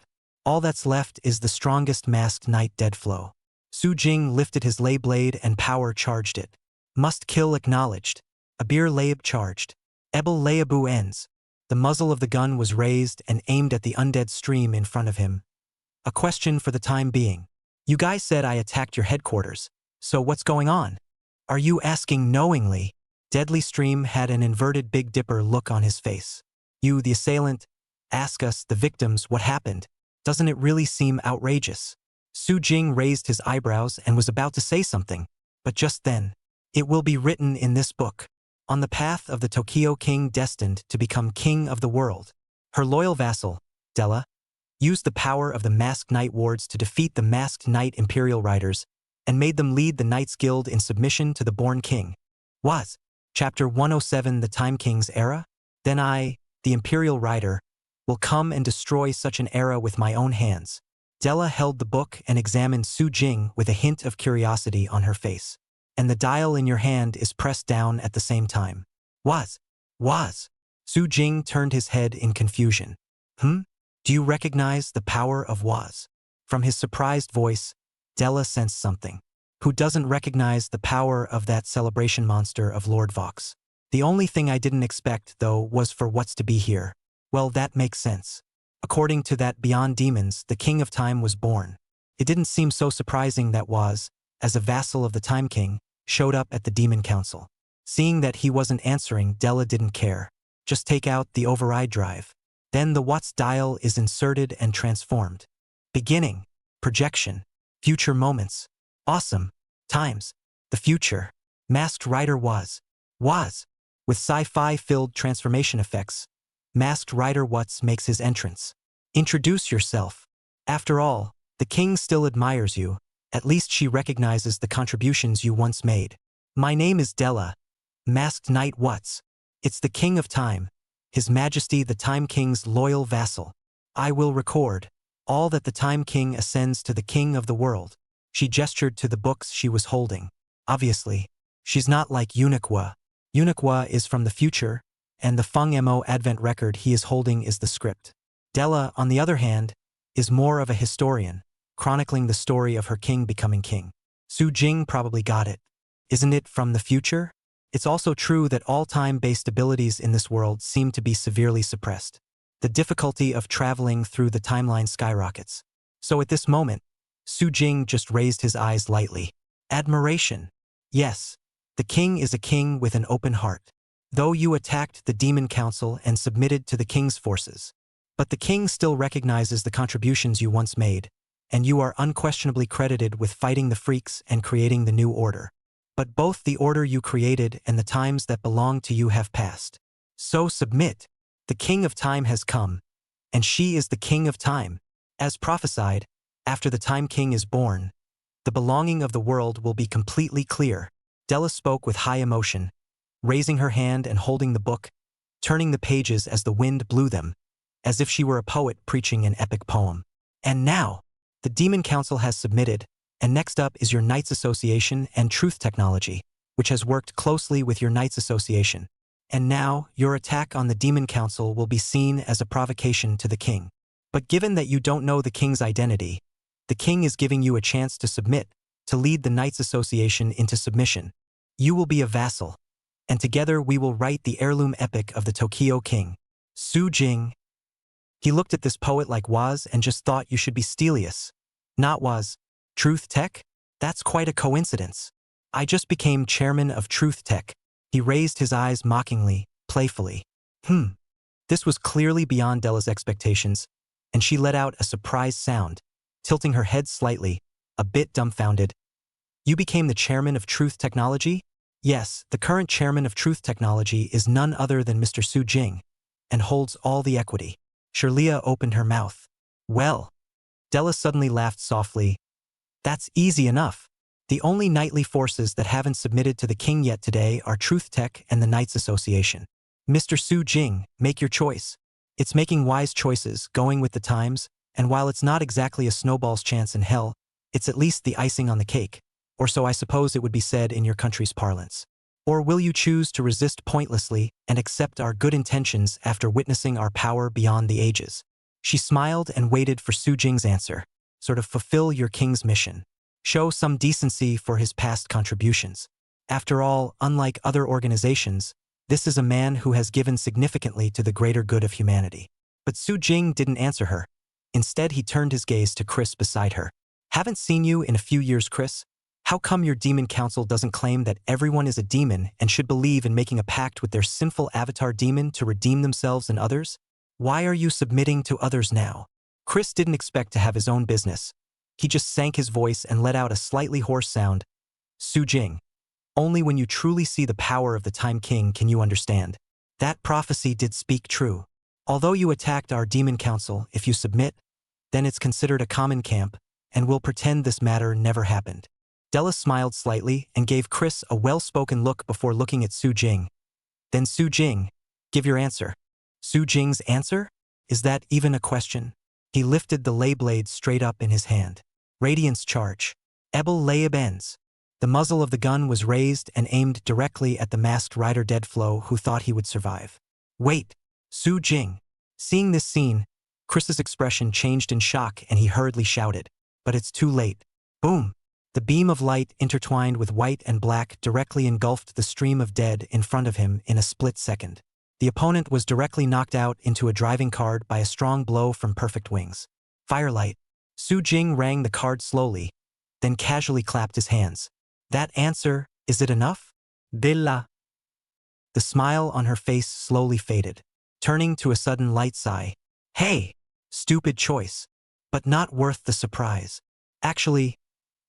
All that's left is the strongest Masked Knight dead flow. Su Jing lifted his lay blade and power charged it. Must kill acknowledged. Abir Leib charged. Ebel Leibu ends. The muzzle of the gun was raised and aimed at the undead stream in front of him. A question for the time being. You guys said I attacked your headquarters, so what's going on? Are you asking knowingly? Deadly Stream had an inverted Big Dipper look on his face. You, the assailant, ask us, the victims, what happened. Doesn't it really seem outrageous? Su Jing raised his eyebrows and was about to say something, but just then, it will be written in this book. On the path of the Tokyo king destined to become king of the world, her loyal vassal, Della, used the power of the Masked Knight wards to defeat the Masked Knight Imperial Riders and made them lead the Knights Guild in submission to the born king. Was. Chapter 107 The Time King's Era? Then I, the Imperial Rider, will come and destroy such an era with my own hands. Della held the book and examined Su Jing with a hint of curiosity on her face. And the dial in your hand is pressed down at the same time. Was. Su Jing turned his head in confusion. Do you recognize the power of was? From his surprised voice, Della sensed something. Who doesn't recognize the power of that celebration monster of Lord Vox? The only thing I didn't expect, though, was for what's to be here. Well, that makes sense. According to that Beyond Demons, the King of Time was born. It didn't seem so surprising that was, as a vassal of the Time King, showed up at the Demon Council. Seeing that he wasn't answering, Della didn't care. Just take out the override drive. Then the Watts dial is inserted and transformed. Beginning. Projection. Future moments. Awesome. Times. The future. Masked Rider was. With sci-fi filled transformation effects, Masked Rider Watts makes his entrance. Introduce yourself. After all, the king still admires you. At least she recognizes the contributions you once made. My name is Della. Masked Knight Watts. It's the King of Time. His Majesty the Time King's loyal vassal. I will record all that the Time King ascends to the King of the world. She gestured to the books she was holding. Obviously, she's not like Uniqua. Uniqua is from the future, and the Feng Mo Advent record he is holding is the script. Della, on the other hand, is more of a historian, chronicling the story of her king becoming king. Su Jing probably got it. Isn't it from the future? It's also true that all time-based abilities in this world seem to be severely suppressed. The difficulty of traveling through the timeline skyrockets. So at this moment, Su Jing just raised his eyes lightly. Admiration. Yes, the king is a king with an open heart. Though you attacked the Demon Council and submitted to the king's forces. But the king still recognizes the contributions you once made, and you are unquestionably credited with fighting the freaks and creating the new order. But both the order you created and the times that belong to you have passed. So submit. The king of time has come, and she is the king of time. As prophesied, after the time king is born, the belonging of the world will be completely clear. Della spoke with high emotion, raising her hand and holding the book, turning the pages as the wind blew them, as if she were a poet preaching an epic poem. And now, the Demon Council has submitted, and next up is your Knights Association and Truth Technology, which has worked closely with your Knights Association. And now, your attack on the Demon Council will be seen as a provocation to the king. But given that you don't know the king's identity, the king is giving you a chance to submit, to lead the Knights Association into submission. You will be a vassal, and together we will write the heirloom epic of the Tokyo king. Su Jing. He looked at this poet like was and just thought you should be Stelius. Not was. Truth Tech? That's quite a coincidence. I just became chairman of Truth Tech. He raised his eyes mockingly, playfully. This was clearly beyond Della's expectations, and she let out a surprised sound, tilting her head slightly, a bit dumbfounded. You became the chairman of Truth Technology? Yes, the current chairman of Truth Technology is none other than Mr. Su Jing, and holds all the equity. Shirlea opened her mouth. Well. Della suddenly laughed softly. That's easy enough. The only knightly forces that haven't submitted to the king yet today are Truth Tech and the Knights Association. Mr. Su Jing, make your choice. It's making wise choices, going with the times, and while it's not exactly a snowball's chance in hell, it's at least the icing on the cake, or so I suppose it would be said in your country's parlance. Or will you choose to resist pointlessly and accept our good intentions after witnessing our power beyond the ages? She smiled and waited for Su Jing's answer. Sort of fulfill your king's mission. Show some decency for his past contributions. After all, unlike other organizations, this is a man who has given significantly to the greater good of humanity. But Su Jing didn't answer her. Instead, he turned his gaze to Chris beside her. Haven't seen you in a few years, Chris? How come your demon council doesn't claim that everyone is a demon and should believe in making a pact with their sinful avatar demon to redeem themselves and others? Why are you submitting to others now? Chris didn't expect to have his own business. He just sank his voice and let out a slightly hoarse sound. Su Jing. Only when you truly see the power of the Time King can you understand. That prophecy did speak true. Although you attacked our demon council, if you submit, then it's considered a common camp, and we'll pretend this matter never happened. Della smiled slightly and gave Chris a well-spoken look before looking at Su Jing. Then Su Jing, give your answer. Su Jing's answer? Is that even a question? He lifted the lay blade straight up in his hand. Radiance charge. Ebel Layab ends. The muzzle of the gun was raised and aimed directly at the masked rider Deadflow who thought he would survive. Wait, Su Jing. Seeing this scene, Chris's expression changed in shock and he hurriedly shouted. But it's too late. Boom. The beam of light intertwined with white and black directly engulfed the stream of dead in front of him in a split second. The opponent was directly knocked out into a driving card by a strong blow from Perfect Wings. Firelight. Su Jing rang the card slowly, then casually clapped his hands. That answer, is it enough? Della. The smile on her face slowly faded, turning to a sudden light sigh. Hey, stupid choice, but not worth the surprise. Actually,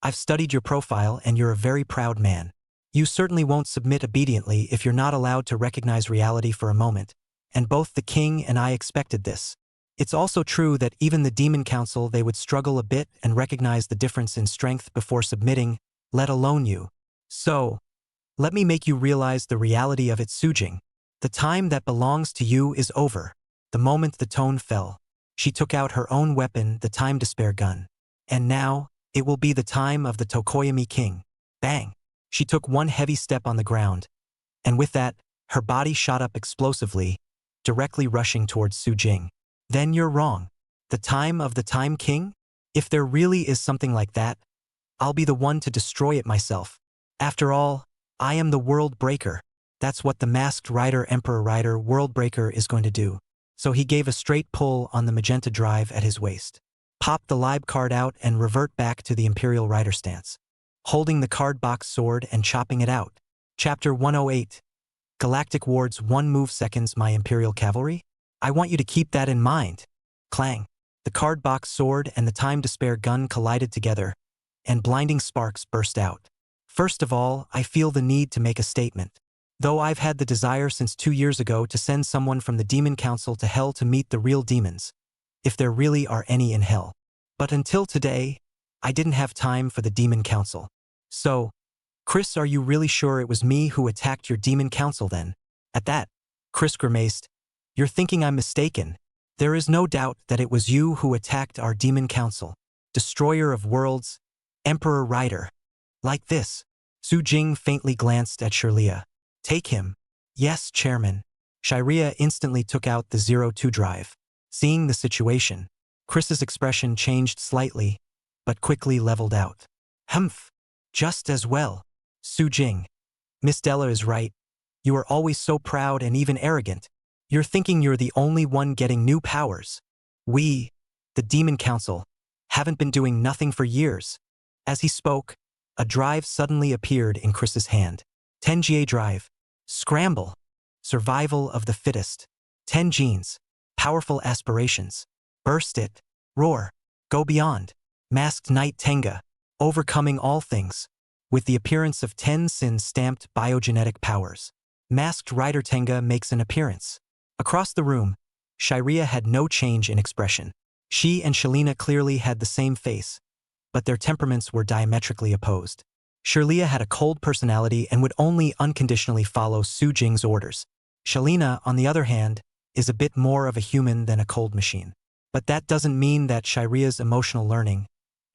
I've studied your profile and you're a very proud man. You certainly won't submit obediently if you're not allowed to recognize reality for a moment, and both the king and I expected this. It's also true that even the Demon Council they would struggle a bit and recognize the difference in strength before submitting, let alone you. So, let me make you realize the reality of it, Su Jing. The time that belongs to you is over. The moment the tone fell, she took out her own weapon, the Time Despair gun. And now, it will be the time of the Tokoyami King. Bang! She took one heavy step on the ground, and with that, Her body shot up explosively, directly rushing towards Su Jing. Then you're wrong. The time of the Time King? If there really is something like that, I'll be the one to destroy it myself. After all, I am the World Breaker. That's what the Masked Rider Emperor Rider World Breaker is going to do. So he gave a straight pull on the magenta drive at his waist. Pop the Lib card out and revert back to the Imperial Rider stance. Holding the card box sword and chopping it out. Chapter 108. Galactic Ward's 1 move seconds my Imperial Cavalry? I want you to keep that in mind. Clang. The card box sword and the Time Despair gun collided together, and blinding sparks burst out. First of all, I feel the need to make a statement. Though I've had the desire since 2 years ago to send someone from the Demon Council to hell to meet the real demons, if there really are any in hell. But until today, I didn't have time for the Demon Council. So, Chris, are you really sure it was me who attacked your Demon Council then? At that, Chris grimaced, you're thinking I'm mistaken. There is no doubt that it was you who attacked our Demon Council. Destroyer of Worlds, Emperor Rider. Like this. Su Jing faintly glanced at Shirlea. Take him. Yes, Chairman. Shirlea instantly took out the 02 drive. Seeing the situation, Chris's expression changed slightly, but quickly leveled out. Humph. Just as well. Su Jing. Miss Della is right. You are always so proud and even arrogant. You're thinking you're the only one getting new powers. We, the Demon Council, haven't been doing nothing for years. As he spoke, a drive suddenly appeared in Chris's hand. 10GA drive. Scramble. Survival of the fittest. 10 genes. Powerful aspirations. Burst it. Roar. Go beyond. Masked Knight Tenga. Overcoming all things. With the appearance of 10 sin-stamped biogenetic powers. Masked Rider Tenga makes an appearance. Across the room, Shirlea had no change in expression. She and Shalina clearly had the same face, but their temperaments were diametrically opposed. Shirlea had a cold personality and would only unconditionally follow Su Jing's orders. Shalina, on the other hand, is a bit more of a human than a cold machine. But that doesn't mean that Shirlea's emotional learning,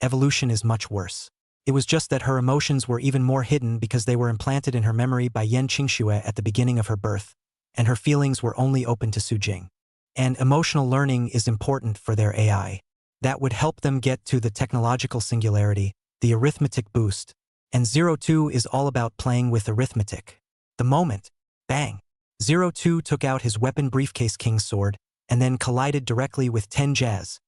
evolution is much worse. It was just that her emotions were even more hidden because they were implanted in her memory by Yan Qingxue at the beginning of her birth, and her feelings were only open to Su Jing. And emotional learning is important for their AI. That would help them get to the technological singularity, the arithmetic boost, and 02 is all about playing with arithmetic. The moment, bang, 02 took out his weapon briefcase King's Sword, and then collided directly with 10 Jazz.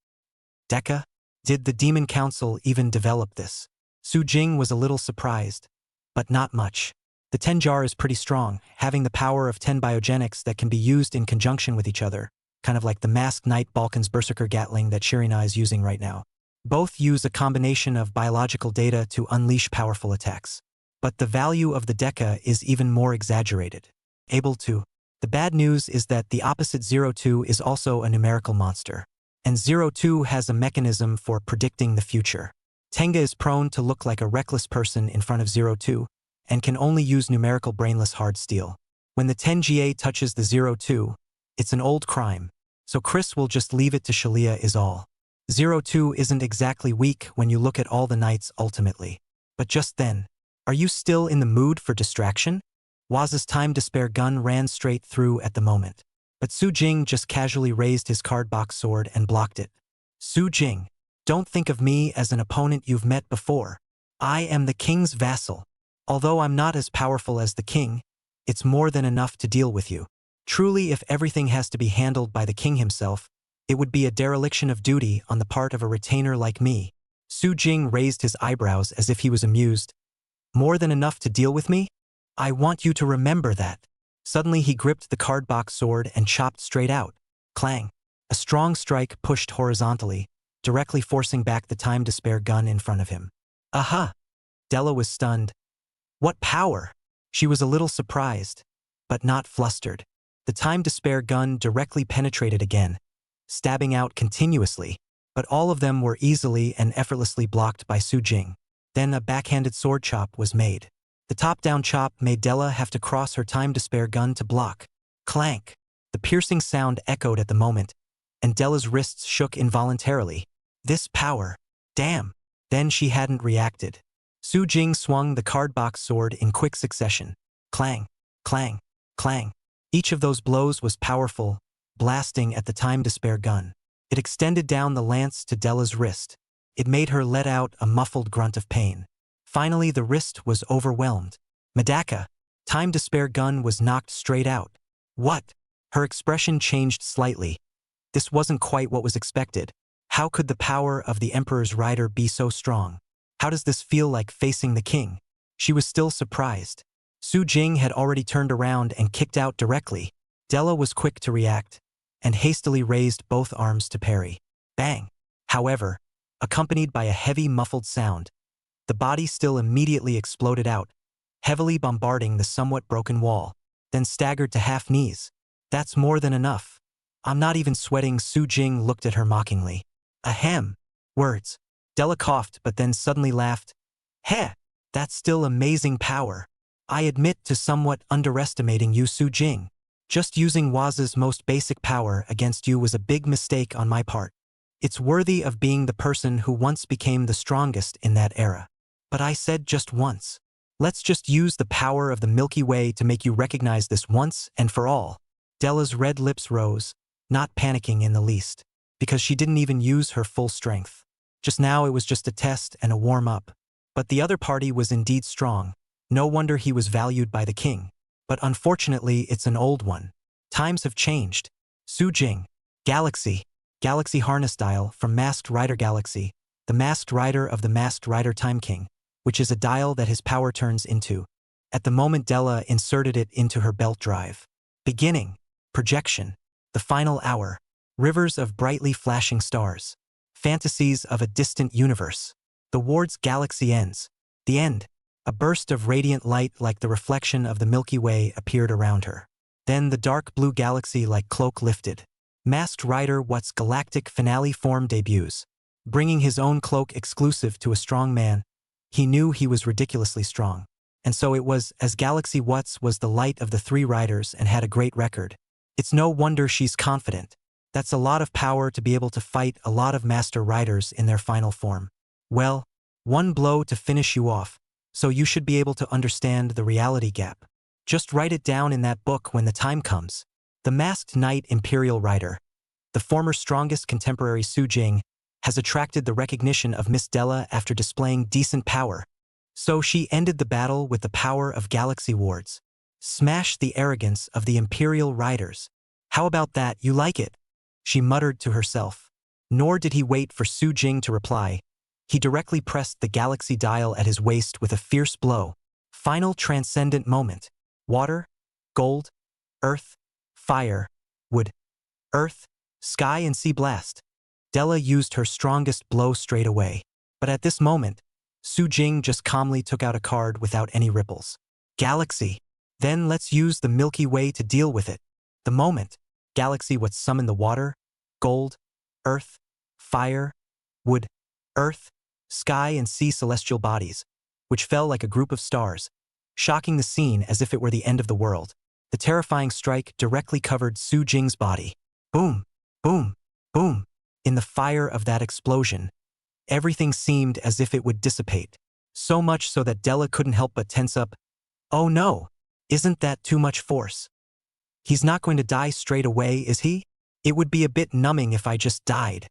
Deca? Did the Demon Council even develop this? Su Jing was a little surprised, but not much. The 10 jar is pretty strong, having the power of 10 biogenics that can be used in conjunction with each other, kind of like the Masked Knight Balkan's Berserker Gatling that Shirina is using right now. Both use a combination of biological data to unleash powerful attacks. But the value of the Deca is even more exaggerated. Able to. The bad news is that the opposite 02 is also a numerical monster. And 02 has a mechanism for predicting the future. Tenga is prone to look like a reckless person in front of 02, and can only use numerical brainless hard steel. When the 10GA touches the 02, it's an old crime, so Chris will just leave it to Shirlea is all. 02 isn't exactly weak when you look at all the knights ultimately. But just then, are you still in the mood for distraction? Waz's Time Despair gun ran straight through at the moment. But Su Jing just casually raised his card box sword and blocked it. Su Jing, don't think of me as an opponent you've met before. I am the king's vassal. Although I'm not as powerful as the king, it's more than enough to deal with you. Truly, if everything has to be handled by the king himself, it would be a dereliction of duty on the part of a retainer like me. Su Jing raised his eyebrows as if he was amused. More than enough to deal with me? I want you to remember that. Suddenly he gripped the card box sword and chopped straight out. Clang. A strong strike pushed horizontally, directly forcing back the Time Despair gun in front of him. Aha! Della was stunned. What power! She was a little surprised, but not flustered. The Time Despair gun directly penetrated again, stabbing out continuously, but all of them were easily and effortlessly blocked by Su Jing. Then a backhanded sword chop was made. The top-down chop made Della have to cross her Time Despair gun to block. Clank! The piercing sound echoed at the moment, and Della's wrists shook involuntarily. This power! Damn! Then she hadn't reacted. Su Jing swung the card box sword in quick succession. Clang! Clang! Clang. Each of those blows was powerful, blasting at the time despair gun. It extended down the lance to Della's wrist. It made her let out a muffled grunt of pain. Finally, the wrist was overwhelmed. Medaka. Time despair gun was knocked straight out. What? Her expression changed slightly. This wasn't quite what was expected. How could the power of the Emperor's rider be so strong? How does this feel like facing the king? She was still surprised. Su Jing had already turned around and kicked out directly. Della was quick to react, and hastily raised both arms to parry. Bang! However, accompanied by a heavy muffled sound, the body still immediately exploded out, heavily bombarding the somewhat broken wall, then staggered to half knees. That's more than enough. I'm not even sweating. Su Jing looked at her mockingly. Ahem. Words. Della coughed but then suddenly laughed. Heh, that's still amazing power. I admit to somewhat underestimating you, Su Jing. Just using Waza's most basic power against you was a big mistake on my part. It's worthy of being the person who once became the strongest in that era. But I said just once. Let's just use the power of the Milky Way to make you recognize this once and for all. Della's red lips rose, not panicking in the least, because she didn't even use her full strength. Just now it was just a test and a warm-up. But the other party was indeed strong. No wonder he was valued by the king. But unfortunately, it's an old one. Times have changed. Su Jing. Galaxy. Galaxy harness dial from Masked Rider Galaxy, the Masked Rider of the Masked Rider Time King, which is a dial that his power turns into. At the moment Della inserted it into her belt drive. Beginning. Projection. The final hour. Rivers of brightly flashing stars. Fantasies of a distant universe. The ward's galaxy ends. The end. A burst of radiant light like the reflection of the Milky Way appeared around her. Then the dark blue galaxy like cloak lifted. Masked Rider What's galactic finale form debuts. Bringing his own cloak exclusive to a strong man, he knew he was ridiculously strong. And so it was, as Galaxy What's was the light of the three riders and had a great record. It's no wonder she's confident. That's a lot of power to be able to fight a lot of master riders in their final form. Well, one blow to finish you off, so you should be able to understand the reality gap. Just write it down in that book when the time comes. The Masked Knight Imperial Rider, the former strongest contemporary Su Jing, has attracted the recognition of Miss Della after displaying decent power. So she ended the battle with the power of Galaxy Wards. Smash the arrogance of the Imperial Riders. How about that, you like it? She muttered to herself. Nor did he wait for Su Jing to reply. He directly pressed the galaxy dial at his waist with a fierce blow. Final transcendent moment. Water, gold, earth, fire, wood, earth, sky and sea blast. Della used her strongest blow straight away. But at this moment, Su Jing just calmly took out a card without any ripples. Galaxy. Then let's use the Milky Way to deal with it. The moment. Galaxy what summon the water, gold, earth, fire, wood, earth, sky and sea celestial bodies, which fell like a group of stars, shocking the scene as if it were the end of the world. The terrifying strike directly covered Su Jing's body. Boom, boom, boom. In the fire of that explosion, everything seemed as if it would dissipate. So much so that Della couldn't help but tense up. Oh no, isn't that too much force? He's not going to die straight away, is he? It would be a bit numbing if I just died.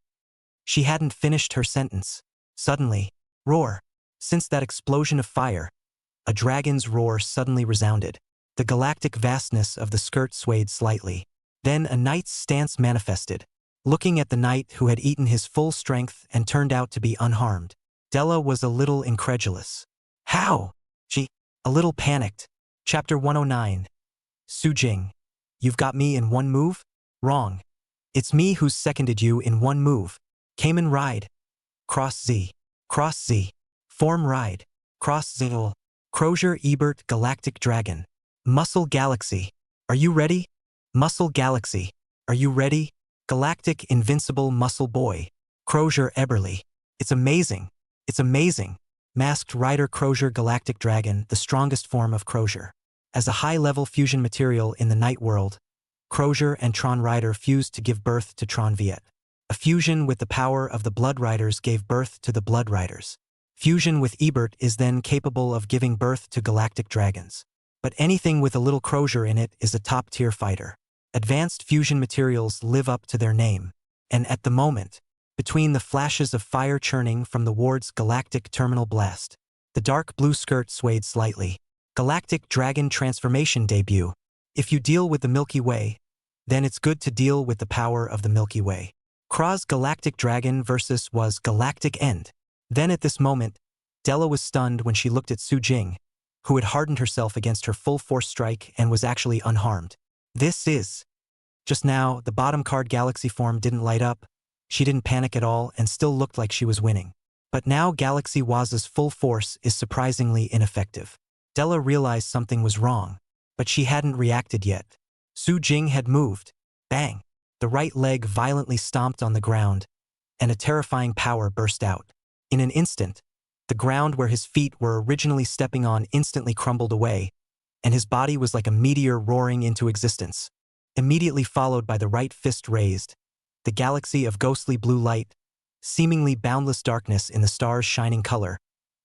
She hadn't finished her sentence. Suddenly, roar. Since that explosion of fire, a dragon's roar suddenly resounded. The galactic vastness of the skirt swayed slightly. Then a knight's stance manifested. Looking at the knight who had eaten his full strength and turned out to be unharmed, Della was a little incredulous. How? She, a little panicked. Chapter 109. Su Jing. You've got me in one move? Wrong. It's me who's seconded you in one move. Cayman ride. Cross Z. Cross Z. Form ride. Cross Z. Crozier Ebert Galactic Dragon. Muscle Galaxy. Are you ready? Muscle Galaxy. Are you ready? Galactic Invincible Muscle Boy. Crozier Eberly. It's amazing. It's amazing. Masked Rider Crozier Galactic Dragon, the strongest form of Crozier. As a high-level fusion material in the Night World, Crozier and Tron Rider fused to give birth to Tron Viet. A fusion with the power of the Blood Riders gave birth to the Blood Riders. Fusion with Ebert is then capable of giving birth to galactic dragons. but anything with a little crozier in it is a top-tier fighter. Advanced fusion materials live up to their name, and at the moment, between the flashes of fire churning from the ward's galactic terminal blast, the dark blue skirt swayed slightly. Galactic Dragon Transformation Debut. If you deal with the Milky Way, then it's good to deal with the power of the Milky Way. Kra's Galactic Dragon versus was Galactic End. Then at this moment, Della was stunned when she looked at Su Jing, who had hardened herself against her full-force strike and was actually unharmed. This is... Just now, the bottom card Galaxy form didn't light up, she didn't panic at all and still looked like she was winning. But now Galaxy Waza's full force is surprisingly ineffective. Della realized something was wrong, but she hadn't reacted yet. Su Jing had moved. Bang! The right leg violently stomped on the ground, and a terrifying power burst out. In an instant, the ground where his feet were originally stepping on instantly crumbled away, and his body was like a meteor roaring into existence. Immediately followed by the right fist raised, the galaxy of ghostly blue light, seemingly boundless darkness in the stars' shining color,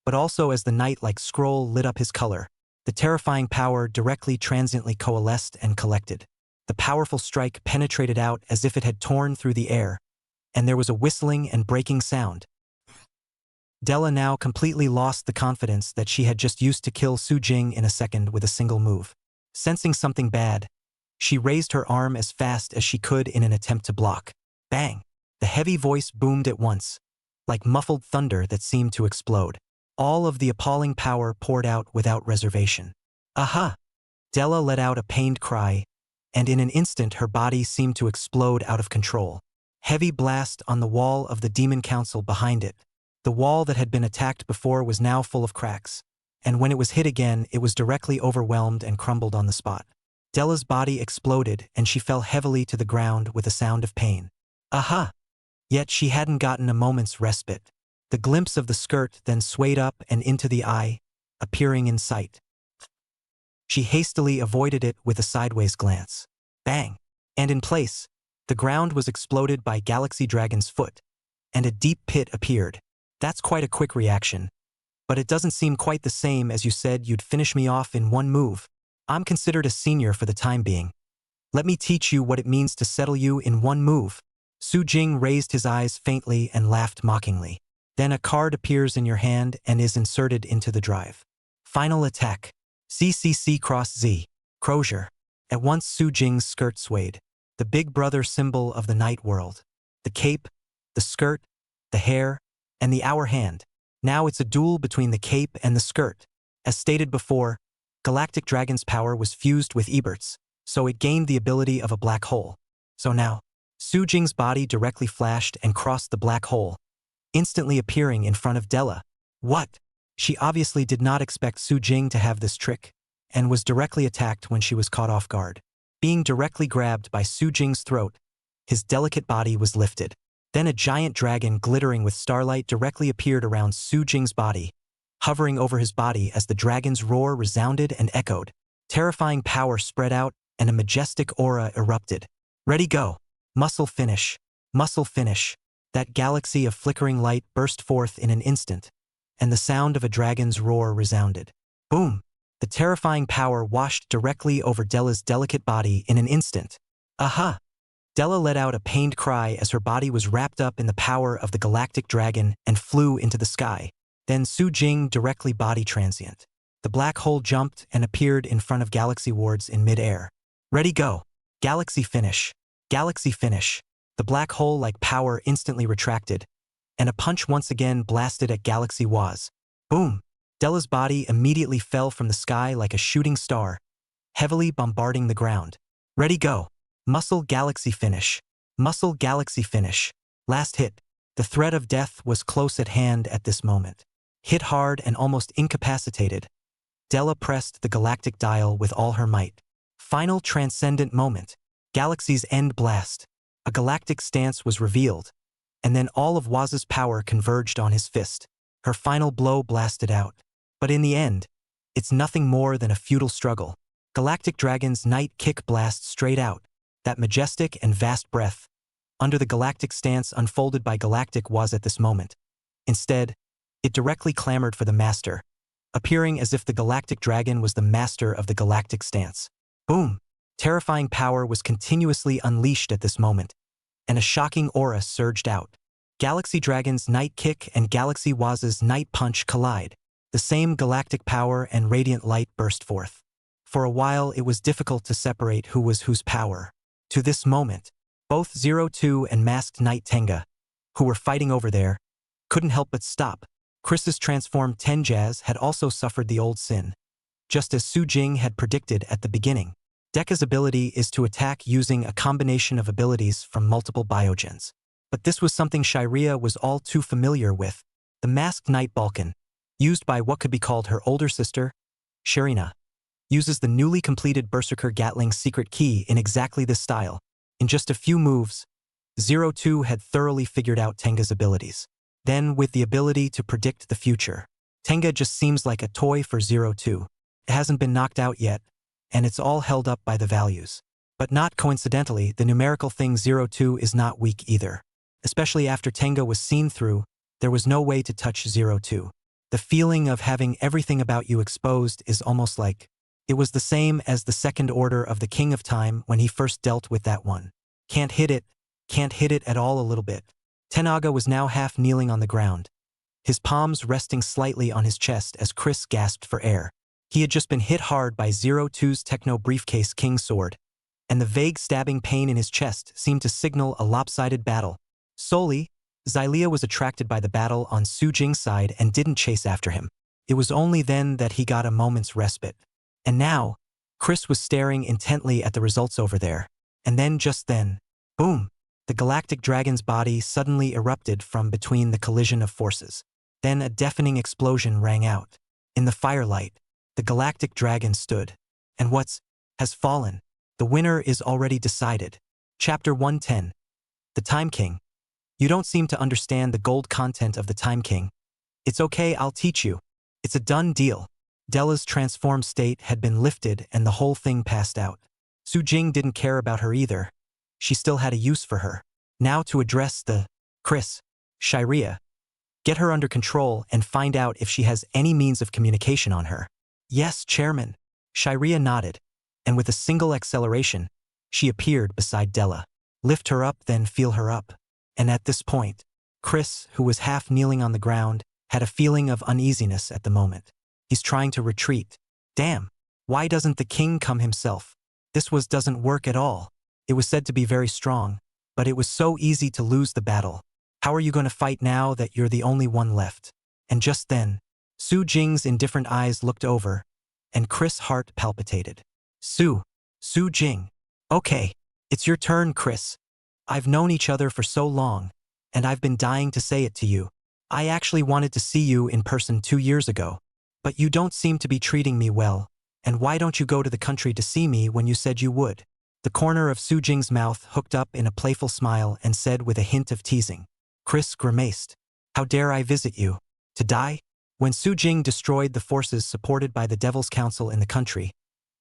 but also as the night like scroll lit up his color, the terrifying power directly transiently coalesced and collected. The powerful strike penetrated out as if it had torn through the air, and there was a whistling and breaking sound. Della now completely lost the confidence that she had just used to kill Su Jing in a second with a single move. Sensing something bad, she raised her arm as fast as she could in an attempt to block. Bang! The heavy voice boomed at once, like muffled thunder that seemed to explode. All of the appalling power poured out without reservation. Aha! Della let out a pained cry, and in an instant her body seemed to explode out of control. Heavy blast on the wall of the Demon Council behind it. The wall that had been attacked before was now full of cracks, and when it was hit again, it was directly overwhelmed and crumbled on the spot. Della's body exploded and she fell heavily to the ground with a sound of pain. Aha! Yet she hadn't gotten a moment's respite. The glimpse of the skirt then swayed up and into the eye, appearing in sight. She hastily avoided it with a sideways glance. Bang! And in place, the ground was exploded by Galaxy Dragon's foot, and a deep pit appeared. That's quite a quick reaction. But it doesn't seem quite the same as you said you'd finish me off in one move. I'm considered a senior for the time being. Let me teach you what it means to settle you in one move. Su Jing raised his eyes faintly and laughed mockingly. Then a card appears in your hand and is inserted into the drive. Final attack. CCC Cross Z. Crozier. At once Su Jing's skirt swayed. The big brother symbol of the night world. The cape, the skirt, the hair, and the hour hand. Now it's a duel between the cape and the skirt. As stated before, Galactic Dragon's power was fused with Ebert's, so it gained the ability of a black hole. So now, Su Jing's body directly flashed and crossed the black hole, instantly appearing in front of Della. What? She obviously did not expect Su Jing to have this trick, and was directly attacked when she was caught off guard. Being directly grabbed by Su Jing's throat, his delicate body was lifted. Then a giant dragon glittering with starlight directly appeared around Su Jing's body, hovering over his body as the dragon's roar resounded and echoed. Terrifying power spread out and a majestic aura erupted. Ready, go. Muscle finish. Muscle finish. That galaxy of flickering light burst forth in an instant, and the sound of a dragon's roar resounded. Boom! The terrifying power washed directly over Della's delicate body in an instant. Aha! Della let out a pained cry as her body was wrapped up in the power of the galactic dragon and flew into the sky. Then Su Jing directly body transient. The black hole jumped and appeared in front of Galaxy Wards in mid-air. Ready, go. Galaxy finish. Galaxy finish. The black hole-like power instantly retracted, and a punch once again blasted at Galaxy Waz. Boom! Della's body immediately fell from the sky like a shooting star, heavily bombarding the ground. Ready, go. Muscle Galaxy finish. Muscle Galaxy finish. Last hit. The threat of death was close at hand at this moment. Hit hard and almost incapacitated, Della pressed the galactic dial with all her might. Final transcendent moment. Galaxy's end blast. A galactic stance was revealed, and then all of Waz's power converged on his fist. Her final blow blasted out. But in the end, it's nothing more than a futile struggle. Galactic Dragon's night kick blasts straight out, that majestic and vast breath, under the galactic stance unfolded by Galactic Waz at this moment. Instead, it directly clamored for the master, appearing as if the galactic dragon was the master of the galactic stance. Boom! Terrifying power was continuously unleashed at this moment, and a shocking aura surged out. Galaxy Dragon's Night Kick and Galaxy Waz's Night Punch collide. The same galactic power and radiant light burst forth. For a while, it was difficult to separate who was whose power. To this moment, both 02 and Masked Knight Tenga, who were fighting over there, couldn't help but stop. Chris's transformed Tenjaz had also suffered the old sin, just as Su Jing had predicted at the beginning. Dekka's ability is to attack using a combination of abilities from multiple biogens. But this was something Shiraya was all too familiar with. The Masked Knight Balkan, used by what could be called her older sister, Sharina, uses the newly completed Berserker Gatling secret key in exactly this style. In just a few moves, 02 had thoroughly figured out Tenga's abilities. Then, with the ability to predict the future, Tenga just seems like a toy for 02. It hasn't been knocked out yet, and it's all held up by the values. But not coincidentally, the numerical thing 02 is not weak either. Especially after Tenga was seen through, there was no way to touch 02. The feeling of having everything about you exposed is almost like it was the same as the second order of the King of Time when he first dealt with that one. Can't hit it at all a little bit. Tenaga was now half kneeling on the ground, his palms resting slightly on his chest as Chris gasped for air. He had just been hit hard by 02's Techno Briefcase King Sword, and the vague stabbing pain in his chest seemed to signal a lopsided battle. Solely, Xylia was attracted by the battle on Su Jing's side and didn't chase after him. It was only then that he got a moment's respite. And now, Chris was staring intently at the results over there. And then just then, boom! The galactic dragon's body suddenly erupted from between the collision of forces. Then a deafening explosion rang out. In the firelight, the galactic dragon stood. And has fallen. The winner is already decided. Chapter 110. The Time King. You don't seem to understand the gold content of the Time King. It's okay, I'll teach you. It's a done deal. Della's transformed state had been lifted and the whole thing passed out. Su Jing didn't care about her either. She still had a use for her. Now to address the Shiraya. Get her under control and find out if she has any means of communication on her. Yes, Chairman. Shiraya nodded, and with a single acceleration, she appeared beside Della. Lift her up, then feel her up. And at this point, Chris, who was half kneeling on the ground, had a feeling of uneasiness at the moment. He's trying to retreat. Damn, why doesn't the king come himself? This doesn't work at all. It was said to be very strong, but it was so easy to lose the battle. How are you going to fight now that you're the only one left? And just then, Su Jing's indifferent eyes looked over, and Chris' heart palpitated. Su Jing. Okay, it's your turn, Chris. I've known each other for so long, and I've been dying to say it to you. I actually wanted to see you in person 2 years ago. But you don't seem to be treating me well, and why don't you go to the country to see me when you said you would? The corner of Su Jing's mouth hooked up in a playful smile and said with a hint of teasing. Chris grimaced. How dare I visit you? To die? When Su Jing destroyed the forces supported by the Devil's Council in the country,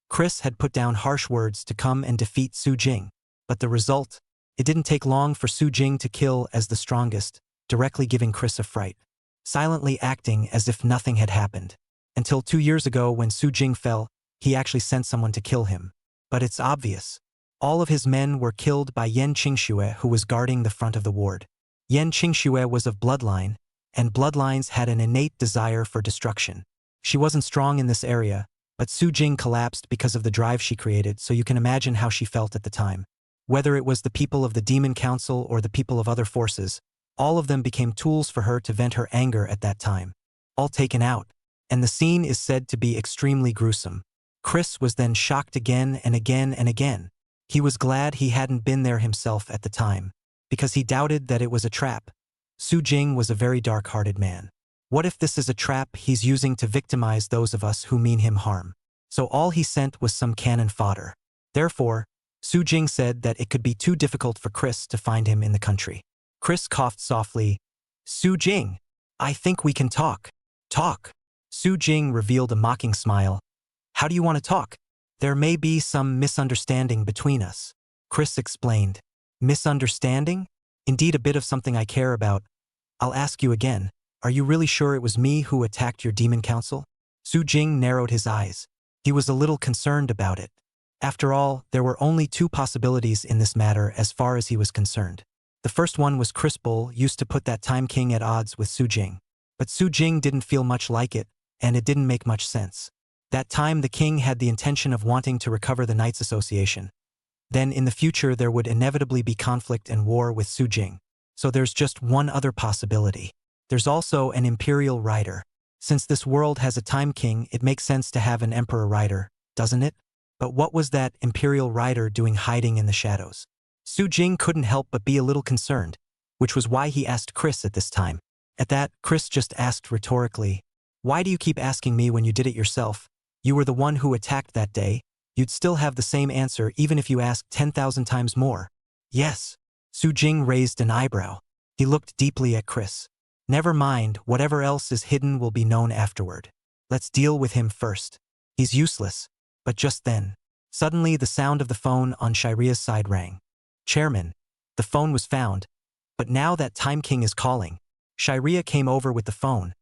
Chris had put down harsh words to come and defeat Su Jing. But the result? It didn't take long for Su Jing to kill as the strongest, directly giving Chris a fright. Silently acting as if nothing had happened. Until 2 years ago when Su Jing fell, he actually sent someone to kill him. But it's obvious. All of his men were killed by Yan Qingxue, who was guarding the front of the ward. Yan Qingxue was of bloodline, and bloodlines had an innate desire for destruction. She wasn't strong in this area, but Su Jing collapsed because of the drive she created, so you can imagine how she felt at the time. Whether it was the people of the Demon Council or the people of other forces, all of them became tools for her to vent her anger at that time. All taken out. And the scene is said to be extremely gruesome. Chris was then shocked again and again and again. He was glad he hadn't been there himself at the time, because he doubted that it was a trap. Su Jing was a very dark-hearted man. What if this is a trap he's using to victimize those of us who mean him harm? So all he sent was some cannon fodder. Therefore, Su Jing said that it could be too difficult for Chris to find him in the country. Chris coughed softly. Su Jing, I think we can talk. Talk. Su Jing revealed a mocking smile. How do you want to talk? There may be some misunderstanding between us. Chris explained. Misunderstanding? Indeed a bit of something I care about. I'll ask you again. Are you really sure it was me who attacked your demon council? Su Jing narrowed his eyes. He was a little concerned about it. After all, there were only two possibilities in this matter as far as he was concerned. The first one was Chris Bull used to put that Time King at odds with Su Jing. But Su Jing didn't feel much like it, and it didn't make much sense. That time the king had the intention of wanting to recover the Knights Association. Then in the future there would inevitably be conflict and war with Su Jing. So there's just one other possibility. There's also an imperial rider. Since this world has a Time King, it makes sense to have an emperor rider, doesn't it? But what was that imperial rider doing hiding in the shadows? Su Jing couldn't help but be a little concerned, which was why he asked Chris at this time. At that, Chris just asked rhetorically, "Why do you keep asking me when you did it yourself? You were the one who attacked that day. You'd still have the same answer even if you asked 10,000 times more." "Yes." Su Jing raised an eyebrow. He looked deeply at Chris. "Never mind, whatever else is hidden will be known afterward. Let's deal with him first. He's useless." But just then, suddenly the sound of the phone on Shiria's side rang. "Chairman." The phone was found, but now that Time King is calling. Shiria came over with the phone,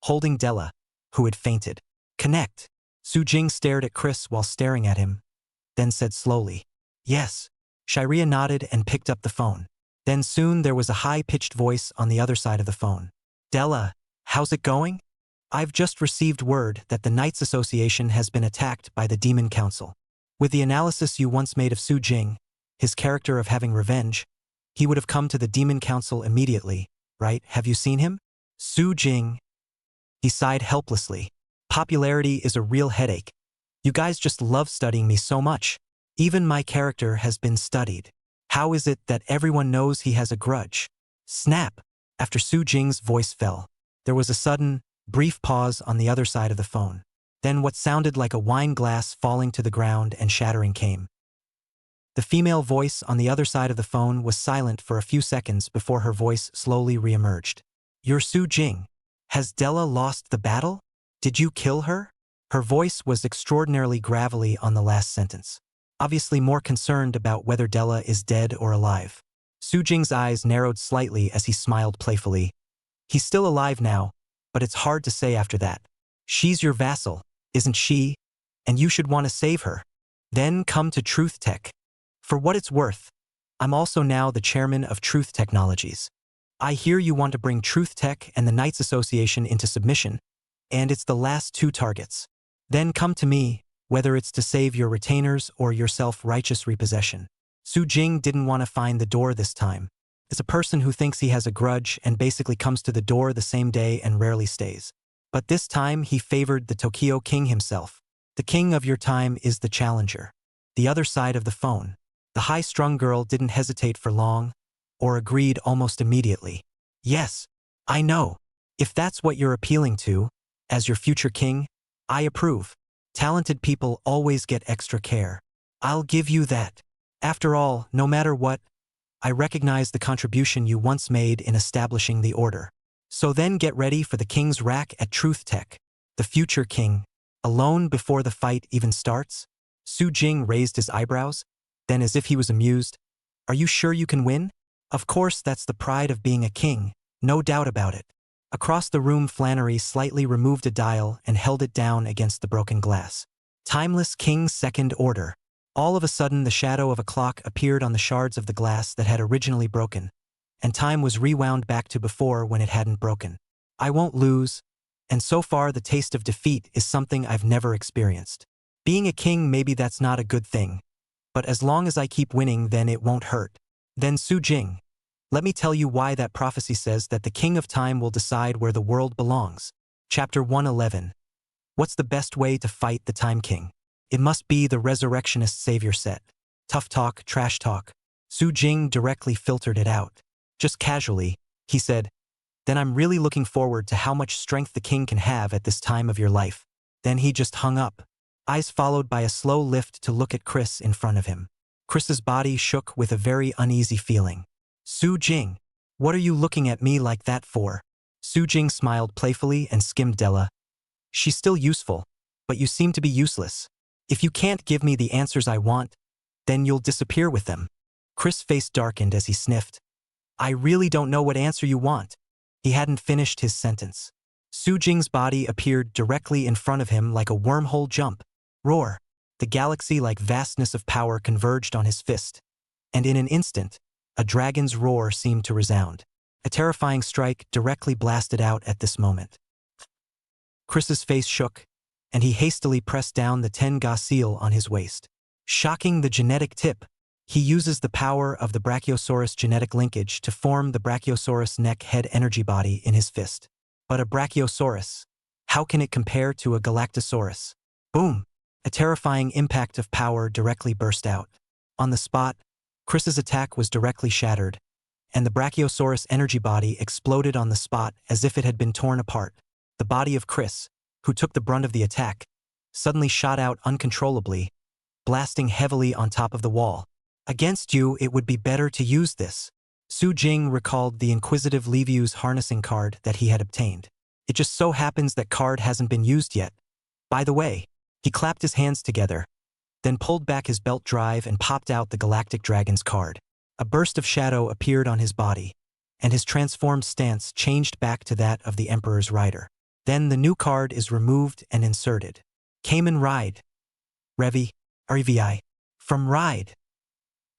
holding Della, who had fainted. "Connect." Su Jing stared at Chris while staring at him, then said slowly, "Yes." Shiria nodded and picked up the phone. Then soon there was a high-pitched voice on the other side of the phone. "Della, how's it going? I've just received word that the Knights Association has been attacked by the Demon Council. With the analysis you once made of Su Jing, his character of having revenge, he would have come to the Demon Council immediately, right? Have you seen him?" Su Jing. He sighed helplessly. "Popularity is a real headache. You guys just love studying me so much. Even my character has been studied. How is it that everyone knows he has a grudge?" Snap! After Su Jing's voice fell, there was a sudden, brief pause on the other side of the phone. Then what sounded like a wine glass falling to the ground and shattering came. The female voice on the other side of the phone was silent for a few seconds before her voice slowly reemerged. "You're Su Jing. Has Della lost the battle? Did you kill her?" Her voice was extraordinarily gravelly on the last sentence, obviously more concerned about whether Della is dead or alive. Su Jing's eyes narrowed slightly as he smiled playfully. "He's still alive now, but it's hard to say after that. She's your vassal, isn't she? And you should want to save her. Then come to Truth Tech. For what it's worth, I'm also now the chairman of Truth Technologies. I hear you want to bring Truth Tech and the Knights Association into submission, and it's the last two targets. Then come to me, whether it's to save your retainers or your self-righteous repossession." Su Jing didn't want to find the door this time. As a person who thinks he has a grudge and basically comes to the door the same day and rarely stays. But this time he favored the Tokyo King himself. The king of your time is the challenger. The other side of the phone. The high-strung girl didn't hesitate for long, or agreed almost immediately. "Yes, I know. If that's what you're appealing to, as your future king, I approve. Talented people always get extra care. I'll give you that. After all, no matter what, I recognize the contribution you once made in establishing the order. So then get ready for the king's rack at Truth Tech. The future king, alone before the fight even starts?" Su Jing raised his eyebrows, then as if he was amused, "Are you sure you can win?" "Of course, that's the pride of being a king, no doubt about it." Across the room, Flannery slightly removed a dial and held it down against the broken glass. "Timeless King's Second Order." All of a sudden the shadow of a clock appeared on the shards of the glass that had originally broken, and time was rewound back to before when it hadn't broken. "I won't lose, and so far the taste of defeat is something I've never experienced. Being a king, maybe that's not a good thing, but as long as I keep winning, then it won't hurt." Then Su Jing, let me tell you why that prophecy says that the King of Time will decide where the world belongs. Chapter 111. What's the best way to fight the Time King? It must be the Resurrectionist Savior set. Tough talk, trash talk. Su Jing directly filtered it out. Just casually, he said, "Then I'm really looking forward to how much strength the king can have at this time of your life." Then he just hung up, eyes followed by a slow lift to look at Chris in front of him. Chris's body shook with a very uneasy feeling. "Su Jing, what are you looking at me like that for?" Su Jing smiled playfully and skimmed Della. "She's still useful, but you seem to be useless. If you can't give me the answers I want, then you'll disappear with them." Chris' face darkened as he sniffed. "I really don't know what answer you want." He hadn't finished his sentence. Su Jing's body appeared directly in front of him like a wormhole jump. Roar! The galaxy-like vastness of power converged on his fist, and in an instant, a dragon's roar seemed to resound. A terrifying strike directly blasted out at this moment. Chris's face shook, and he hastily pressed down the Tenga seal on his waist. Shocking the genetic tip, he uses the power of the Brachiosaurus genetic linkage to form the Brachiosaurus neck-head energy body in his fist. But a Brachiosaurus, how can it compare to a Galactosaurus? Boom! A terrifying impact of power directly burst out. On the spot, Chris's attack was directly shattered, and the Brachiosaurus energy body exploded on the spot as if it had been torn apart. The body of Chris, who took the brunt of the attack, suddenly shot out uncontrollably, blasting heavily on top of the wall. Against you, it would be better to use this. Su Jing recalled the inquisitive Liviu's harnessing card that he had obtained. It just so happens that card hasn't been used yet. By the way, he clapped his hands together, then pulled back his belt drive and popped out the Galactic Dragon's card. A burst of shadow appeared on his body, and his transformed stance changed back to that of the Emperor's rider. Then the new card is removed and inserted. Cayman Ride. Revi, REVI. From Ride.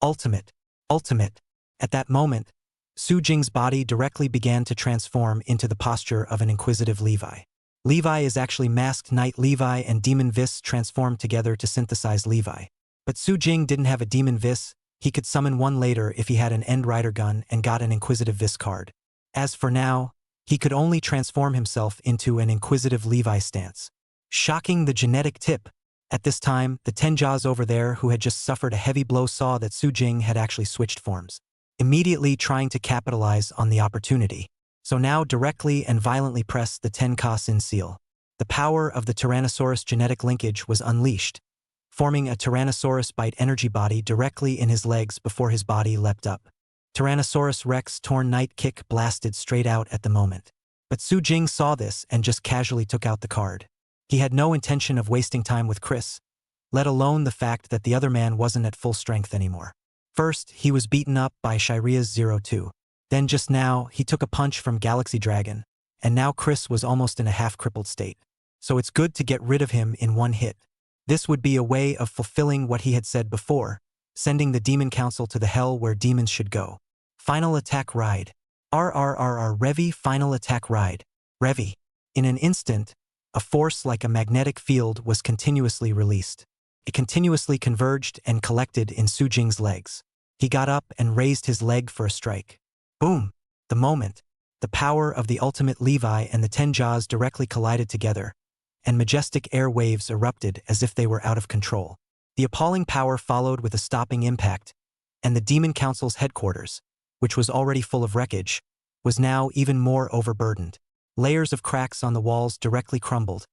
Ultimate. Ultimate. At that moment, Su Jing's body directly began to transform into the posture of an inquisitive Levi. Levi is actually Masked Knight Levi and Demon Vis transformed together to synthesize Levi. But Su Jing didn't have a Demon Vis, he could summon one later if he had an End Rider gun and got an Inquisitive Vis card. As for now, he could only transform himself into an Inquisitive Levi stance. Shocking the genetic tip. At this time, the Tenjas over there who had just suffered a heavy blow saw that Su Jing had actually switched forms, immediately trying to capitalize on the opportunity. So now directly and violently pressed the Tenka Sin seal. The power of the Tyrannosaurus genetic linkage was unleashed, forming a Tyrannosaurus bite energy body directly in his legs before his body leapt up. Tyrannosaurus Rex torn night kick blasted straight out at the moment. But Su Jing saw this and just casually took out the card. He had no intention of wasting time with Chris, let alone the fact that the other man wasn't at full strength anymore. First, he was beaten up by Shiria's 02. Then just now, he took a punch from Galaxy Dragon, and now Chris was almost in a half-crippled state. So it's good to get rid of him in one hit. This would be a way of fulfilling what he had said before, sending the Demon Council to the hell where demons should go. Final Attack Ride. RRRR Revi Final Attack Ride. Revi. In an instant, a force like a magnetic field was continuously released. It continuously converged and collected in Su Jing's legs. He got up and raised his leg for a strike. Boom! The moment, the power of the ultimate Levi and the Tenjas directly collided together, and majestic air waves erupted as if they were out of control. The appalling power followed with a stopping impact, and the Demon Council's headquarters, which was already full of wreckage, was now even more overburdened. Layers of cracks on the walls directly crumbled,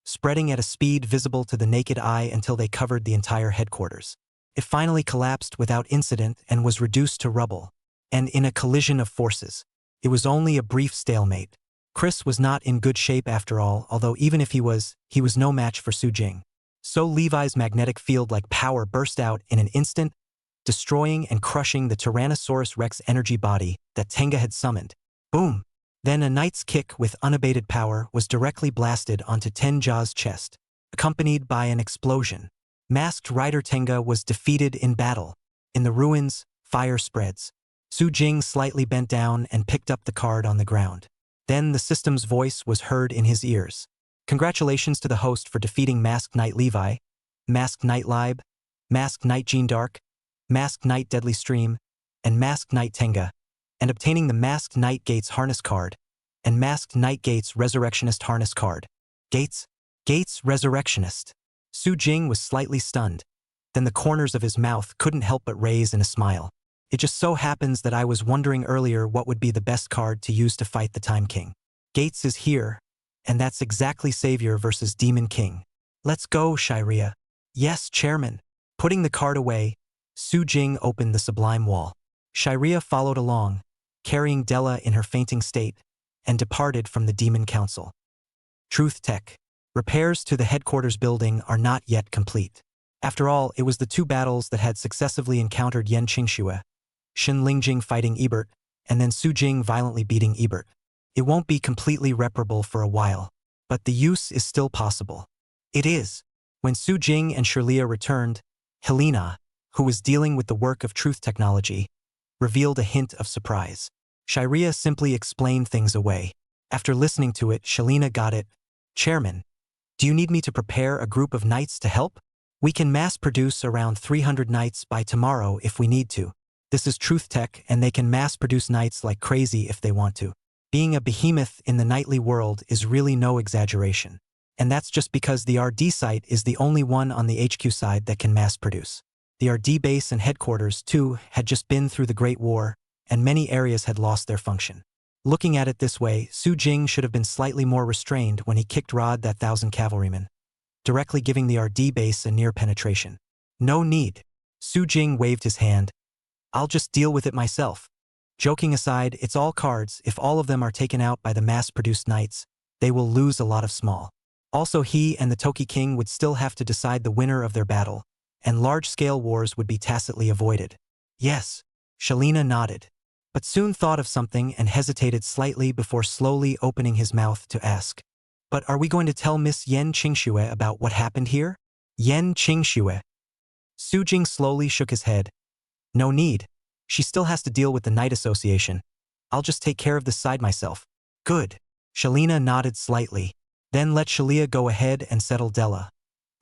spreading at a speed visible to the naked eye until they covered the entire headquarters. It finally collapsed without incident and was reduced to rubble. And in a collision of forces. It was only a brief stalemate. Chris was not in good shape after all, although even if he was no match for Su Jing. So Levi's magnetic field-like power burst out in an instant, destroying and crushing the Tyrannosaurus Rex energy body that Tenga had summoned. Boom! Then a knight's kick with unabated power was directly blasted onto Tenja's chest, accompanied by an explosion. Masked Rider Tenga was defeated in battle. In the ruins, fire spreads. Su Jing slightly bent down and picked up the card on the ground. Then the system's voice was heard in his ears. Congratulations to the host for defeating Masked Knight Levi, Masked Knight Lib, Masked Knight Jean Dark, Masked Knight Deadly Stream, and Masked Knight Tenga, and obtaining the Masked Knight Gates Harness card, and Masked Knight Gates Resurrectionist Harness card. Gates Resurrectionist. Su Jing was slightly stunned. Then the corners of his mouth couldn't help but raise in a smile. It just so happens that I was wondering earlier what would be the best card to use to fight the Time King. Gates is here, and that's exactly Savior versus Demon King. Let's go, Shiria. Yes, Chairman. Putting the card away, Su Jing opened the Sublime Wall. Shiria followed along, carrying Della in her fainting state, and departed from the Demon Council. Truth Tech. Repairs to the headquarters building are not yet complete. After all, it was the two battles that had successively encountered Yan Qingxue, Shin Lingjing fighting Ebert, and then Su Jing violently beating Ebert. It won't be completely reparable for a while, but the use is still possible. It is. When Su Jing and Shirlea returned, Helena, who was dealing with the work of truth technology, revealed a hint of surprise. Shirlea simply explained things away. After listening to it, Shalina got it. Chairman, do you need me to prepare a group of knights to help? We can mass produce around 300 knights by tomorrow if we need to. This is truth tech and they can mass produce knights like crazy if they want to. Being a behemoth in the knightly world is really no exaggeration. And that's just because the RD site is the only one on the HQ side that can mass produce. The RD base and headquarters, too, had just been through the Great War, and many areas had lost their function. Looking at it this way, Su Jing should have been slightly more restrained when he kicked Rod that 1,000 cavalrymen, directly giving the RD base a near penetration. No need. Su Jing waved his hand. I'll just deal with it myself. Joking aside, it's all cards. If all of them are taken out by the mass-produced knights, they will lose a lot of small. Also, he and the Toki King would still have to decide the winner of their battle, and large-scale wars would be tacitly avoided. Yes, Shalina nodded, but soon thought of something and hesitated slightly before slowly opening his mouth to ask. But are we going to tell Miss Yen Qingxue about what happened here? Yen Qingxue. Su Jing slowly shook his head. No need. She still has to deal with the Knight Association. I'll just take care of this side myself. Good. Shalina nodded slightly. Then let Shalia go ahead and settle Della,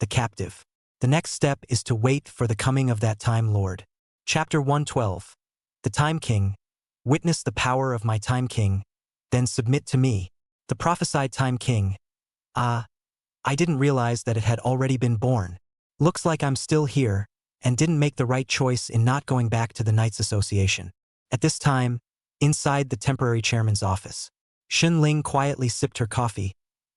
the captive. The next step is to wait for the coming of that Time Lord. Chapter 112. The Time King. Witness the power of my Time King, then submit to me. The prophesied Time King. I didn't realize that it had already been born. Looks like I'm still here, and didn't make the right choice in not going back to the Knights Association. At this time, inside the temporary chairman's office, Xin Ling quietly sipped her coffee,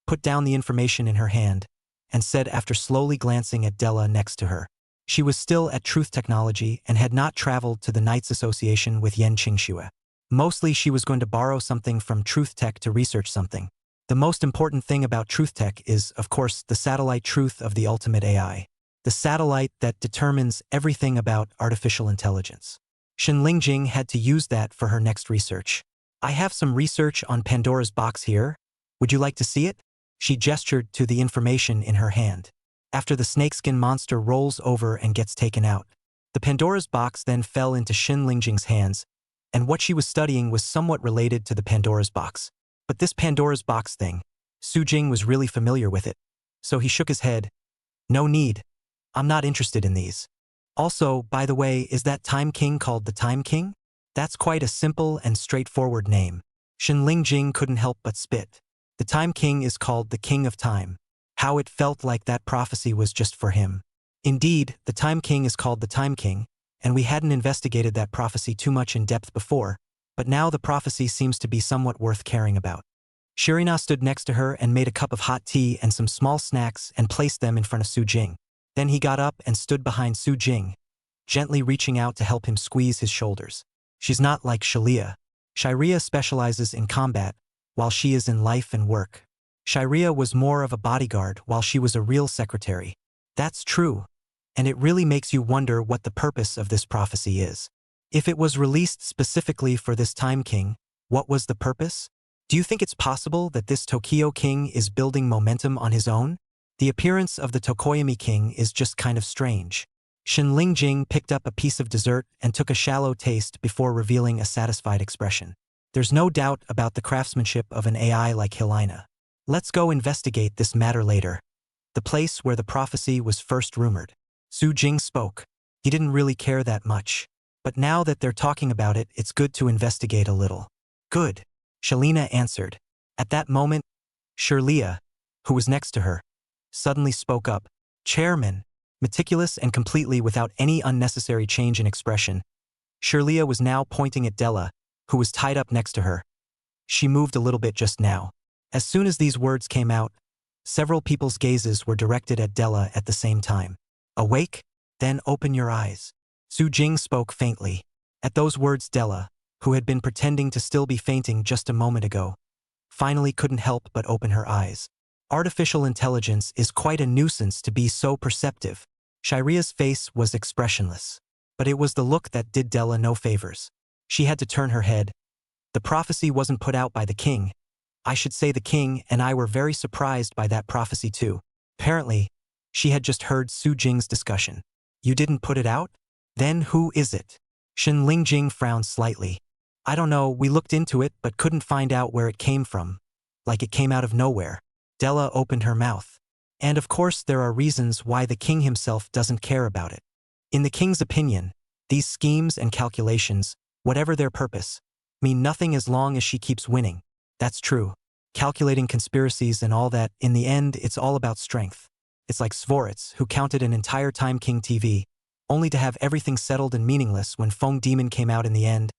put down the information in her hand, and said after slowly glancing at Della next to her. She was still at Truth Technology and had not traveled to the Knights Association with Yen Qingxue. Mostly she was going to borrow something from Truth Tech to research something. The most important thing about Truth Tech is, of course, the satellite truth of the ultimate AI. The satellite that determines everything about artificial intelligence. Xin Lingjing had to use that for her next research. I have some research on Pandora's box here. Would you like to see it? She gestured to the information in her hand. After the snakeskin monster rolls over and gets taken out, the Pandora's box then fell into Xin Lingjing's hands, and what she was studying was somewhat related to the Pandora's box. But this Pandora's box thing, Su Jing was really familiar with it. So he shook his head. No need. I'm not interested in these. Also, by the way, is that Time King called the Time King? That's quite a simple and straightforward name. Xin Lingjing couldn't help but spit. The Time King is called the King of Time. How it felt like that prophecy was just for him. Indeed, the Time King is called the Time King, and we hadn't investigated that prophecy too much in depth before, but now the prophecy seems to be somewhat worth caring about. Shirina stood next to her and made a cup of hot tea and some small snacks and placed them in front of Su Jing. Then he got up and stood behind Su Jing, gently reaching out to help him squeeze his shoulders. She's not like Shalia. Shirea specializes in combat, while she is in life and work. Shirea was more of a bodyguard while she was a real secretary. That's true, and it really makes you wonder what the purpose of this prophecy is. If it was released specifically for this Time King, what was the purpose? Do you think it's possible that this Tokyo King is building momentum on his own? The appearance of the Tokoyami King is just kind of strange. Xin Lingjing picked up a piece of dessert and took a shallow taste before revealing a satisfied expression. There's no doubt about the craftsmanship of an AI like Helena. Let's go investigate this matter later. The place where the prophecy was first rumored. Su Jing spoke. He didn't really care that much. But now that they're talking about it, it's good to investigate a little. Good. Shalina answered. At that moment, Shirlea, who was next to her, suddenly spoke up. Chairman. Meticulous and completely without any unnecessary change in expression, Shirlea was now pointing at Della, who was tied up next to her. She moved a little bit just now. As soon as these words came out, several people's gazes were directed at Della at the same time. Awake? Then open your eyes. Su Jing spoke faintly. At those words, Della, who had been pretending to still be fainting just a moment ago, finally couldn't help but open her eyes. Artificial intelligence is quite a nuisance to be so perceptive. Shirea's face was expressionless, but it was the look that did Della no favors. She had to turn her head. The prophecy wasn't put out by the king, I should say the king and I were very surprised by that prophecy too. Apparently, she had just heard Su Jing's discussion. You didn't put it out? Then who is it? Shen Lingjing frowned slightly. I don't know, we looked into it but couldn't find out where it came from. Like it came out of nowhere. Della opened her mouth. And of course there are reasons why the king himself doesn't care about it. In the king's opinion, these schemes and calculations, whatever their purpose, mean nothing as long as she keeps winning. That's true. Calculating conspiracies and all that, in the end, it's all about strength. It's like Svorits, who counted an entire Time King TV, only to have everything settled and meaningless when Feng Demon came out in the end,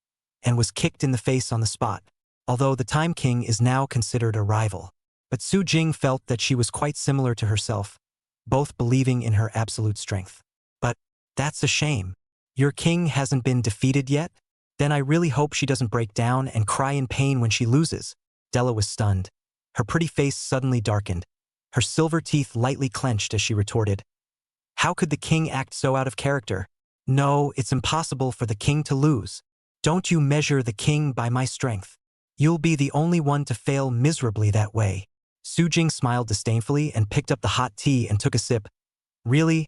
and was kicked in the face on the spot. Although the Time King is now considered a rival. But Su Jing felt that she was quite similar to herself, both believing in her absolute strength. But that's a shame. Your king hasn't been defeated yet? Then I really hope she doesn't break down and cry in pain when she loses. Della was stunned. Her pretty face suddenly darkened. Her silver teeth lightly clenched as she retorted. How could the king act so out of character? No, it's impossible for the king to lose. Don't you measure the king by my strength. You'll be the only one to fail miserably that way. Su Jing smiled disdainfully and picked up the hot tea and took a sip. Really?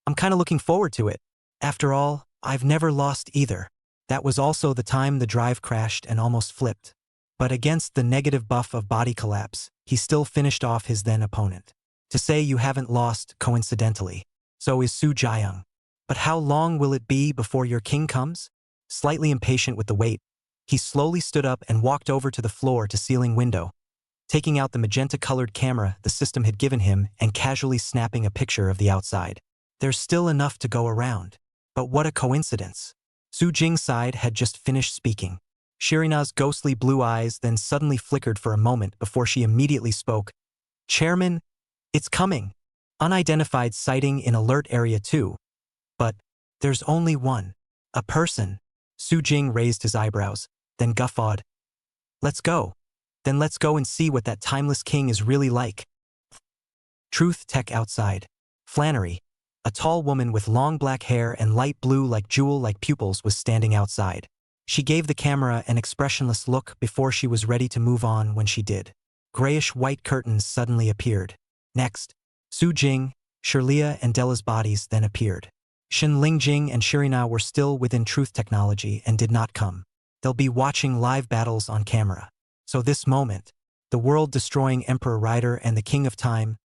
I'm kinda looking forward to it. After all, I've never lost either. That was also the time the drive crashed and almost flipped. But against the negative buff of body collapse, he still finished off his then opponent. To say you haven't lost coincidentally. So is Su Jiang. But how long will it be before your king comes? Slightly impatient with the wait, he slowly stood up and walked over to the floor-to-ceiling window, taking out the magenta-colored camera the system had given him and casually snapping a picture of the outside. There's still enough to go around. But what a coincidence. Su Jing's side had just finished speaking. Shirina's ghostly blue eyes then suddenly flickered for a moment before she immediately spoke. Chairman, it's coming. Unidentified sighting in alert area 2. But there's only one. A person. Su Jing raised his eyebrows, then guffawed. Let's go. Then let's go and see what that timeless king is really like. Truth Tech outside. Flannery, a tall woman with long black hair and light blue like jewel-like pupils, was standing outside. She gave the camera an expressionless look before she was ready to move on when she did. Grayish-white curtains suddenly appeared. Next, Su Jing, Shirlea and Della's bodies then appeared. Shen Lingjing and Shirina were still within Truth Technology and did not come. They'll be watching live battles on camera. So this moment, the world-destroying Emperor Rider and the King of Time,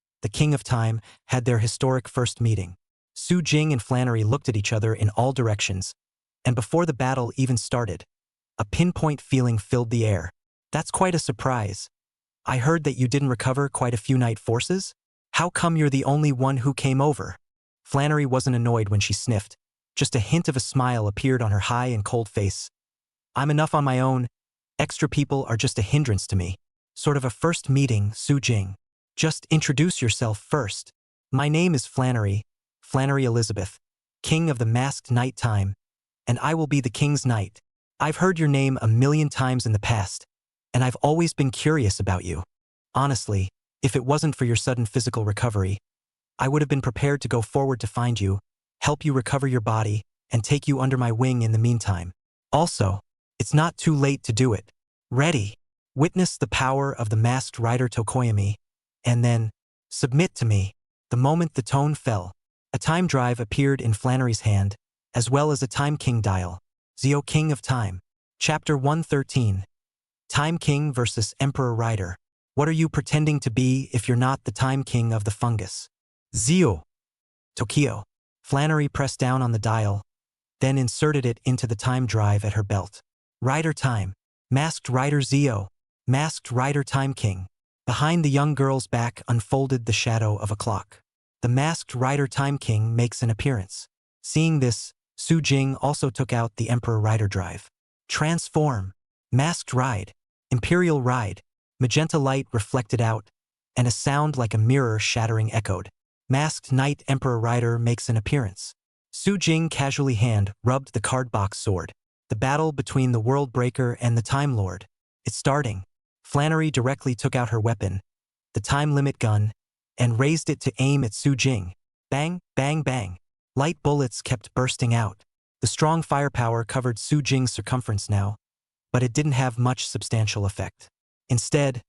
had their historic first meeting. Su Jing and Flannery looked at each other in all directions, and before the battle even started, a pinpoint feeling filled the air. That's quite a surprise. I heard that you didn't recover quite a few night forces? How come you're the only one who came over? Flannery wasn't annoyed when she sniffed. Just a hint of a smile appeared on her high and cold face. I'm enough on my own. Extra people are just a hindrance to me. Sort of a first meeting, Su Jing. Just introduce yourself first. My name is Flannery, Flannery Elizabeth, King of the Masked Night Time, and I will be the King's Knight. I've heard your name a million times in the past, and I've always been curious about you. Honestly, if it wasn't for your sudden physical recovery, I would have been prepared to go forward to find you, help you recover your body, and take you under my wing in the meantime. Also, it's not too late to do it. Ready. Witness the power of the Masked Rider Tokoyami, and then, submit to me. The moment the tone fell, a time drive appeared in Flannery's hand, as well as a Time King dial. Zio King of Time. Chapter 113. Time King versus Emperor Rider. What are you pretending to be if you're not the Time King of the fungus? Zio. Tokyo. Flannery pressed down on the dial, then inserted it into the time drive at her belt. Rider Time. Masked Rider Zio. Masked Rider Time King. Behind the young girl's back unfolded the shadow of a clock. The Masked Rider Time King makes an appearance. Seeing this, Su Jing also took out the Emperor Rider drive. Transform. Masked Ride. Imperial Ride. Magenta light reflected out, and a sound like a mirror shattering echoed. Masked Knight Emperor Rider makes an appearance. Su Jing casually hand-rubbed the card-box sword. The battle between the World Breaker and the Time Lord. It's starting. Flannery directly took out her weapon, the time limit gun, and raised it to aim at Su Jing. Bang, bang, bang. Light bullets kept bursting out. The strong firepower covered Su Jing's circumference now, but it didn't have much substantial effect. Instead,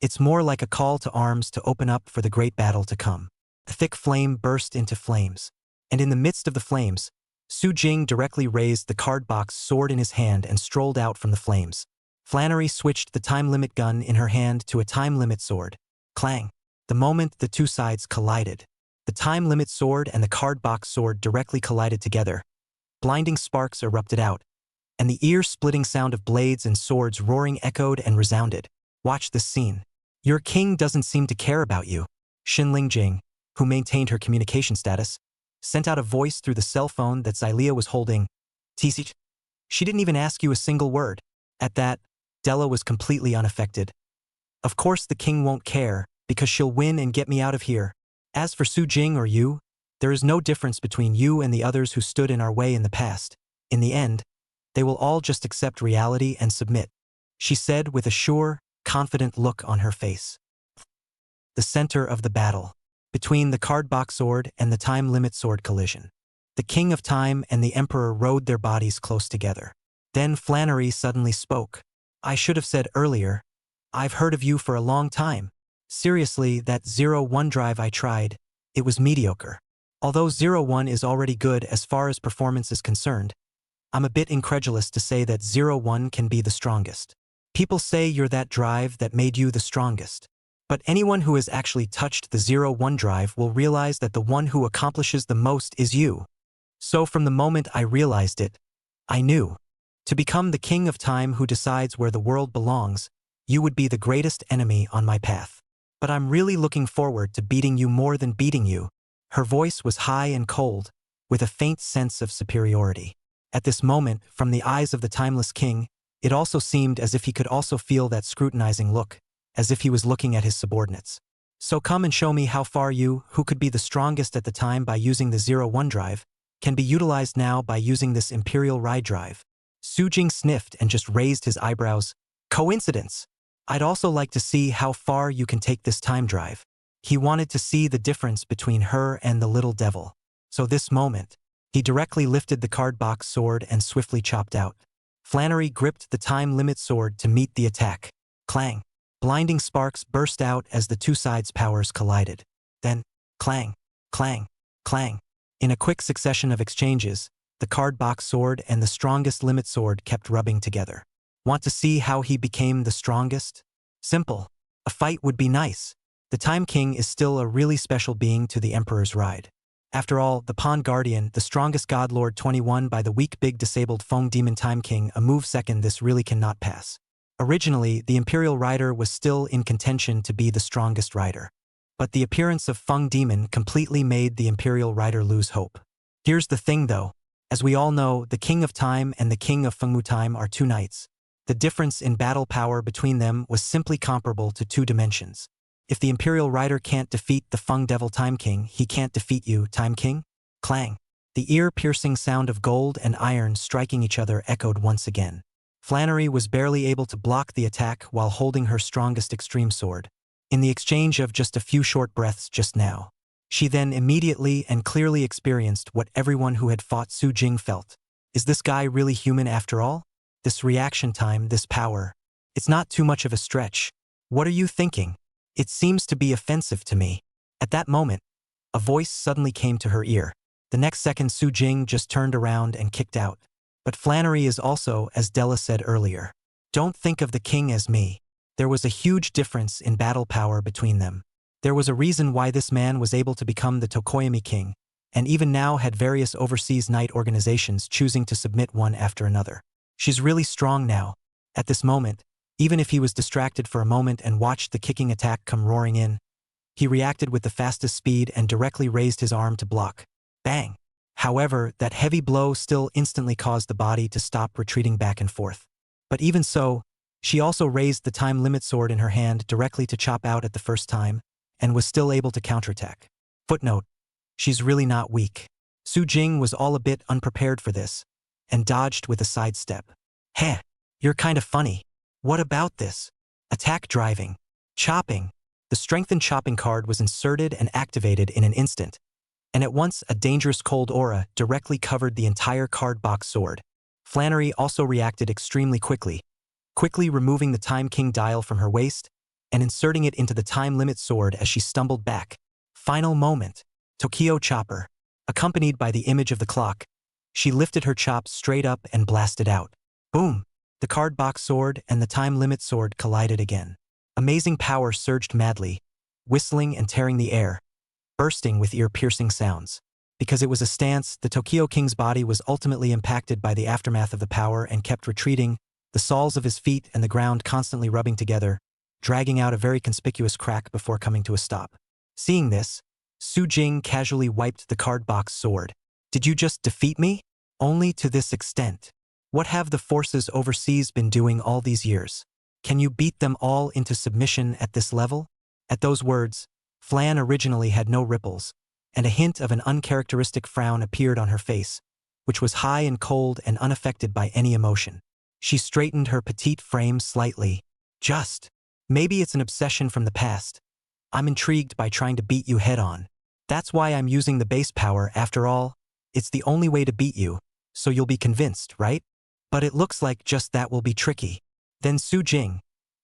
It's more like a call to arms to open up for the great battle to come. A thick flame burst into flames, and in the midst of the flames, Su Jing directly raised the card box sword in his hand and strolled out from the flames. Flannery switched the time limit gun in her hand to a time limit sword. Clang! The moment the two sides collided, the time limit sword and the card box sword directly collided together. Blinding sparks erupted out, and the ear-splitting sound of blades and swords roaring echoed and resounded. Watch this scene. Your king doesn't seem to care about you. Xin Lingjing, who maintained her communication status, sent out a voice through the cell phone that Xylia was holding. TC. She didn't even ask you a single word. At that, Della was completely unaffected. Of course the king won't care, because she'll win and get me out of here. As for Su Jing or you, there is no difference between you and the others who stood in our way in the past. In the end, they will all just accept reality and submit, she said with a sure, confident look on her face. The center of the battle, between the card box sword and the time limit sword collision. The King of Time and the Emperor rode their bodies close together. Then Flannery suddenly spoke. I should have said earlier, I've heard of you for a long time. Seriously, that 01 drive I tried, it was mediocre. Although 01 is already good as far as performance is concerned, I'm a bit incredulous to say that 01 can be the strongest. People say you're that drive that made you the strongest. But anyone who has actually touched the 01 drive will realize that the one who accomplishes the most is you. So from the moment I realized it, I knew. To become the King of Time who decides where the world belongs, you would be the greatest enemy on my path. But I'm really looking forward to beating you more than beating you. Her voice was high and cold, with a faint sense of superiority. At this moment, from the eyes of the timeless king, it also seemed as if he could also feel that scrutinizing look, as if he was looking at his subordinates. So come and show me how far you, who could be the strongest at the time by using the 01 drive, can be utilized now by using this Imperial Ride drive. Su Jing sniffed and just raised his eyebrows. Coincidence! I'd also like to see how far you can take this time drive. He wanted to see the difference between her and the little devil. So this moment, he directly lifted the card box sword and swiftly chopped out. Flannery gripped the time limit sword to meet the attack. Clang! Blinding sparks burst out as the two sides' powers collided. Then, clang, clang, clang. In a quick succession of exchanges, the card box sword and the strongest limit sword kept rubbing together. Want to see how he became the strongest? Simple. A fight would be nice. The Time King is still a really special being to the Emperor's ride. After all, the Pawn Guardian, the strongest God Lord 21 by the weak big disabled Feng Demon Time King, a move second this really cannot pass. Originally, the Imperial Rider was still in contention to be the strongest rider. But the appearance of Feng Demon completely made the Imperial Rider lose hope. Here's the thing though. As we all know, the King of Time and the King of Fengmu Time are two knights. The difference in battle power between them was simply comparable to two dimensions. If the Imperial Rider can't defeat the Feng Devil Time King, he can't defeat you, Time King? Clang! The ear-piercing sound of gold and iron striking each other echoed once again. Flannery was barely able to block the attack while holding her strongest extreme sword. In the exchange of just a few short breaths just now, she then immediately and clearly experienced what everyone who had fought Su Jing felt. Is this guy really human after all? This reaction time, this power. It's not too much of a stretch. What are you thinking? It seems to be offensive to me. At that moment, a voice suddenly came to her ear. The next second Su Jing just turned around and kicked out. But Flannery is also, as Della said earlier, don't think of the king as me. There was a huge difference in battle power between them. There was a reason why this man was able to become the Tokoyami king, and even now had various overseas knight organizations choosing to submit one after another. She's really strong now. At this moment, even if he was distracted for a moment and watched the kicking attack come roaring in, he reacted with the fastest speed and directly raised his arm to block. Bang! However, that heavy blow still instantly caused the body to stop retreating back and forth. But even so, she also raised the time limit sword in her hand directly to chop out at the first time, and was still able to counterattack. Footnote: she's really not weak. Su Jing was all a bit unprepared for this, and dodged with a sidestep. Heh, you're kind of funny. What about this? Attack driving. Chopping. The strengthened chopping card was inserted and activated in an instant, and at once a dangerous cold aura directly covered the entire card box sword. Flannery also reacted extremely quickly, removing the Time King dial from her waist and inserting it into the time limit sword as she stumbled back. Final moment. Tokyo chopper. Accompanied by the image of the clock, she lifted her chop straight up and blasted out. Boom! The card box sword and the time limit sword collided again. Amazing power surged madly, whistling and tearing the air, bursting with ear-piercing sounds. Because it was a stance, the Tokyo King's body was ultimately impacted by the aftermath of the power and kept retreating, the soles of his feet and the ground constantly rubbing together, dragging out a very conspicuous crack before coming to a stop. Seeing this, Su Jing casually wiped the card box sword. Did you just defeat me? Only to this extent. What have the forces overseas been doing all these years? Can you beat them all into submission at this level? At those words, Flan originally had no ripples, and a hint of an uncharacteristic frown appeared on her face, which was high and cold and unaffected by any emotion. She straightened her petite frame slightly. Maybe it's an obsession from the past. I'm intrigued by trying to beat you head-on. That's why I'm using the base power after all. It's the only way to beat you, so you'll be convinced, right? But it looks like just that will be tricky. Then Su Jing,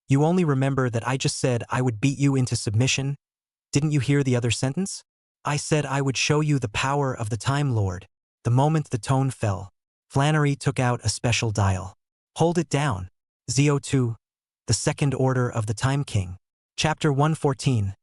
you only remember that I just said I would beat you into submission? Didn't you hear the other sentence? I said I would show you the power of the Time Lord. The moment the tone fell, Flannery took out a special dial. Hold it down. ZO2, the Second Order of the Time King. Chapter 114.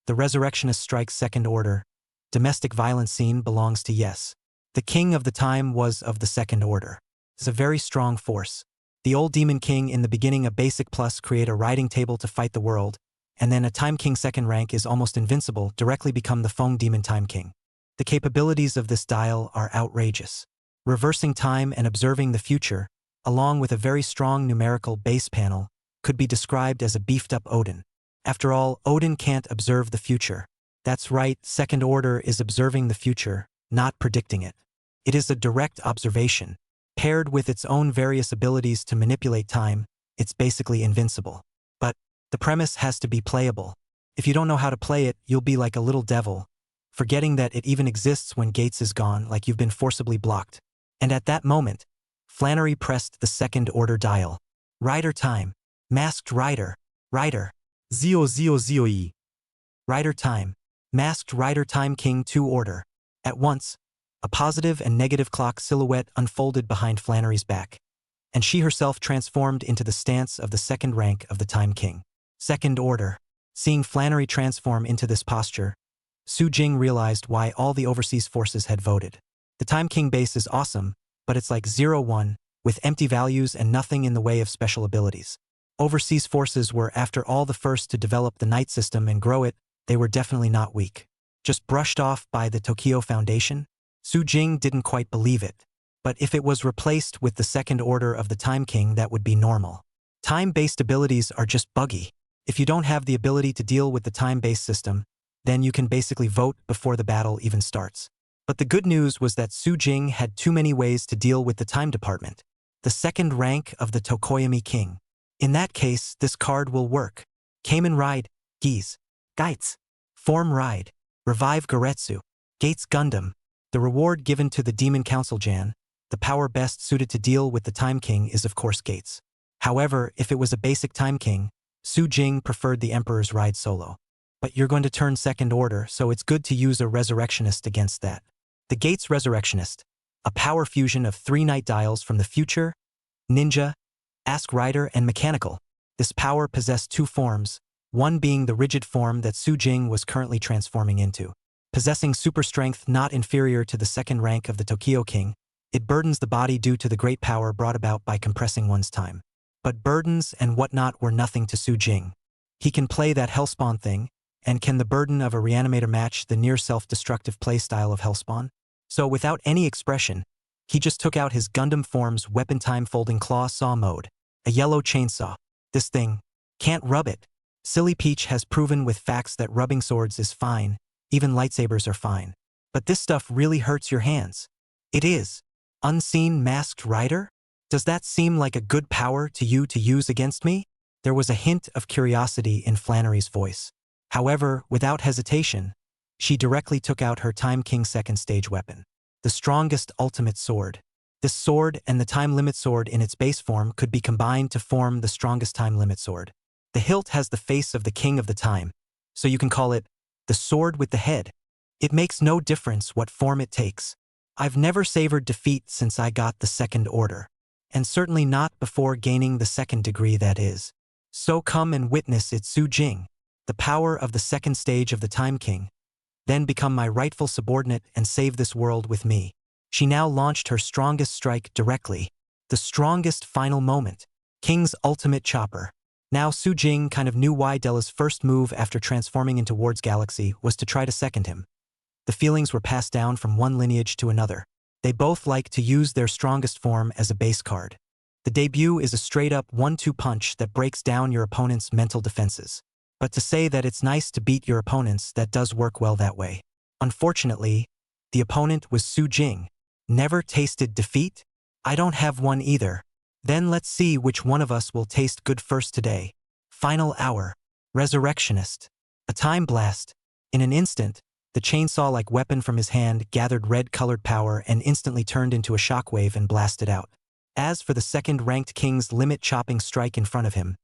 The Resurrectionist Strikes Second Order. Domestic violence scene belongs to Yes. The King of the Time was of the Second Order. It's a very strong force. The old Demon King in the beginning a basic plus create a riding table to fight the world, and then a Time King second rank is almost invincible, directly become the Feng Demon Time King. The capabilities of this dial are outrageous. Reversing time and observing the future, along with a very strong numerical base panel, could be described as a beefed-up Odin. After all, Odin can't observe the future. That's right, Second Order is observing the future, not predicting it. It is a direct observation. Paired with its own various abilities to manipulate time, it's basically invincible. But the premise has to be playable. If you don't know how to play it, you'll be like a little devil, forgetting that it even exists when Gates is gone, like you've been forcibly blocked. And at that moment, Flannery pressed the Second Order dial. Rider time. Masked Rider. Rider. ZOZOZOE. Rider time. Masked Rider Time King 2 Order. At once, a positive and negative clock silhouette unfolded behind Flannery's back, and she herself transformed into the stance of the second rank of the Time King. Second Order. Seeing Flannery transform into this posture, Su Jing realized why all the overseas forces had voted. The Time King base is awesome, but it's like 0-1, with empty values and nothing in the way of special abilities. Overseas forces were after all the first to develop the Night System and grow it. They were definitely not weak. Just brushed off by the Tokyo Foundation? Su Jing didn't quite believe it. But if it was replaced with the Second Order of the Time King, that would be normal. Time-based abilities are just buggy. If you don't have the ability to deal with the time-based system, then you can basically vote before the battle even starts. But the good news was that Su Jing had too many ways to deal with the time department. The second rank of the Tokoyami King. In that case, this card will work. Kamen Ride, Geese, Gates, Form Ride, Revive Goretsu, Gates Gundam. The reward given to the Demon Council Jan, the power best suited to deal with the Time King, is of course Gates. However, if it was a basic Time King, Su Jing preferred the Emperor's Ride solo. But you're going to turn Second Order, so it's good to use a Resurrectionist against that. The Gates Resurrectionist, a power fusion of 3 night dials from the future, Ninja, Ask Rider, and Mechanical. This power possessed 2 forms, one being the rigid form that Su Jing was currently transforming into. Possessing super strength not inferior to the second rank of the Tokyo King, it burdens the body due to the great power brought about by compressing one's time. But burdens and whatnot were nothing to Su Jing. He can play that Hellspawn thing, and can the burden of a reanimator match the near self-destructive playstyle of Hellspawn? So without any expression, he just took out his Gundam form's weapon time folding claw saw mode. A yellow chainsaw. This thing. Can't rub it. Silly Peach has proven with facts that rubbing swords is fine, even lightsabers are fine. But this stuff really hurts your hands. It is. Unseen Masked Rider? Does that seem like a good power to you to use against me? There was a hint of curiosity in Flannery's voice. However, without hesitation, she directly took out her Time King second stage weapon. The strongest ultimate sword. This sword and the time limit sword in its base form could be combined to form the strongest time limit sword. The hilt has the face of the king of the time, so you can call it the sword with the head. It makes no difference what form it takes. I've never savored defeat since I got the second order, and certainly not before gaining the second degree, that is. So come and witness it, Su Jing, the power of the second stage of the Time King. Then become my rightful subordinate and save this world with me. She now launched her strongest strike directly, the strongest final moment, King's ultimate chopper. Now Su Jing kind of knew why Della's first move after transforming into Ward's Galaxy was to try to second him. The feelings were passed down from one lineage to another. They both like to use their strongest form as a base card. The debut is a straight-up 1-2 punch that breaks down your opponent's mental defenses. But to say that it's nice to beat your opponents, that does work well that way. Unfortunately, the opponent was Su Jing. Never tasted defeat? I don't have one either. Then let's see which one of us will taste good first today. Final hour. Resurrectionist. A time blast. In an instant, the chainsaw-like weapon from his hand gathered red-colored power and instantly turned into a shockwave and blasted out. As for the second-ranked king's limit-chopping strike in front of him,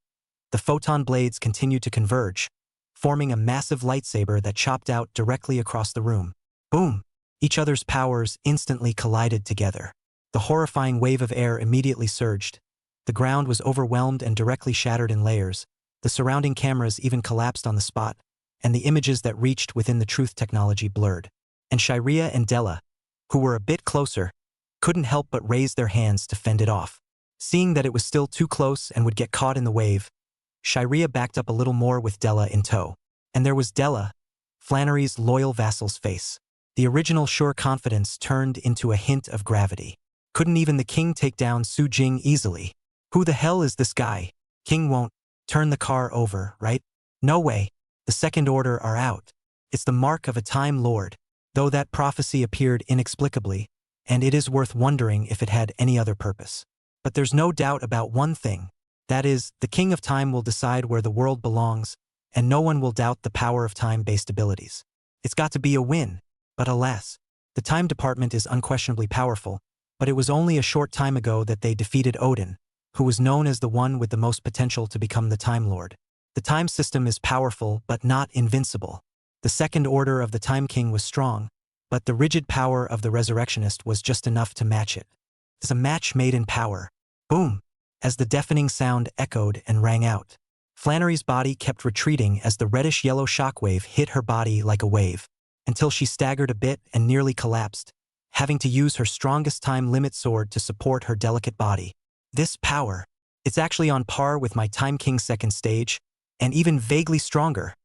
the photon blades continued to converge, forming a massive lightsaber that chopped out directly across the room. Boom! Each other's powers instantly collided together. The horrifying wave of air immediately surged. The ground was overwhelmed and directly shattered in layers. The surrounding cameras even collapsed on the spot, and the images that reached within the truth technology blurred. And Shiraya and Della, who were a bit closer, couldn't help but raise their hands to fend it off. Seeing that it was still too close and would get caught in the wave, Shiraya backed up a little more with Della in tow. And there was Della, Flannery's loyal vassal's face. The original sure confidence turned into a hint of gravity. Couldn't even the king take down Su Jing easily? Who the hell is this guy? King won't turn the car over, right? No way. The second order are out. It's the mark of a Time Lord, though that prophecy appeared inexplicably, and it is worth wondering if it had any other purpose. But there's no doubt about one thing. That is, the King of Time will decide where the world belongs, and no one will doubt the power of time-based abilities. It's got to be a win. But alas, the Time Department is unquestionably powerful, but it was only a short time ago that they defeated Odin, who was known as the one with the most potential to become the Time Lord. The time system is powerful but not invincible. The second order of the Time King was strong, but the rigid power of the Resurrectionist was just enough to match it. It's a match made in power. Boom! As the deafening sound echoed and rang out. Flannery's body kept retreating as the reddish-yellow shockwave hit her body like a wave, until she staggered a bit and nearly collapsed, having to use her strongest time limit sword to support her delicate body. This power, it's actually on par with my Time King second stage, and even vaguely stronger.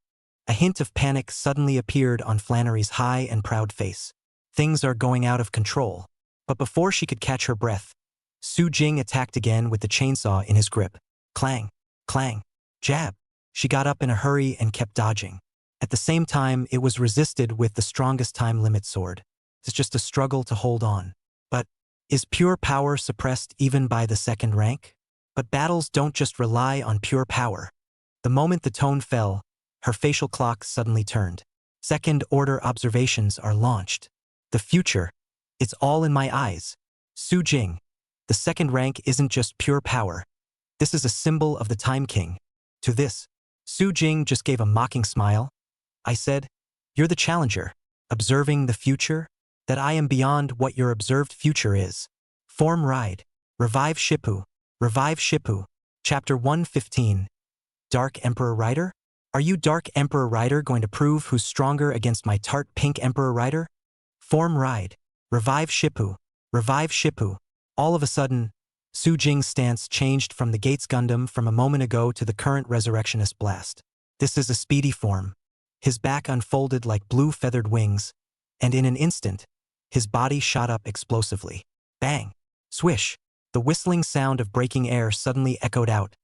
A hint of panic suddenly appeared on Flannery's high and proud face. Things are going out of control. But before she could catch her breath, Su Jing attacked again with the chainsaw in his grip. Clang, clang, jab. She got up in a hurry and kept dodging. At the same time, it was resisted with the strongest time limit sword. It's just a struggle to hold on. But is pure power suppressed even by the second rank? But battles don't just rely on pure power. The moment the tone fell, her facial clock suddenly turned. Second-order observations are launched. The future, it's all in my eyes. Su Jing, the second rank isn't just pure power. This is a symbol of the Time King. To this, Su Jing just gave a mocking smile. I said, "You're the challenger, observing the future? That I am beyond what your observed future is. Form ride. Revive Shippu. Revive Shippu." Chapter 115. Dark Emperor Rider? Are you Dark Emperor Rider going to prove who's stronger against my tart Pink Emperor Rider? Form ride. Revive Shippu. Revive Shippu. All of a sudden, Su Jing's stance changed from the Gates Gundam from a moment ago to the current Resurrectionist blast. This is a speedy form. His back unfolded like blue feathered wings, and in an instant, his body shot up explosively. Bang! Swish! The whistling sound of breaking air suddenly echoed out,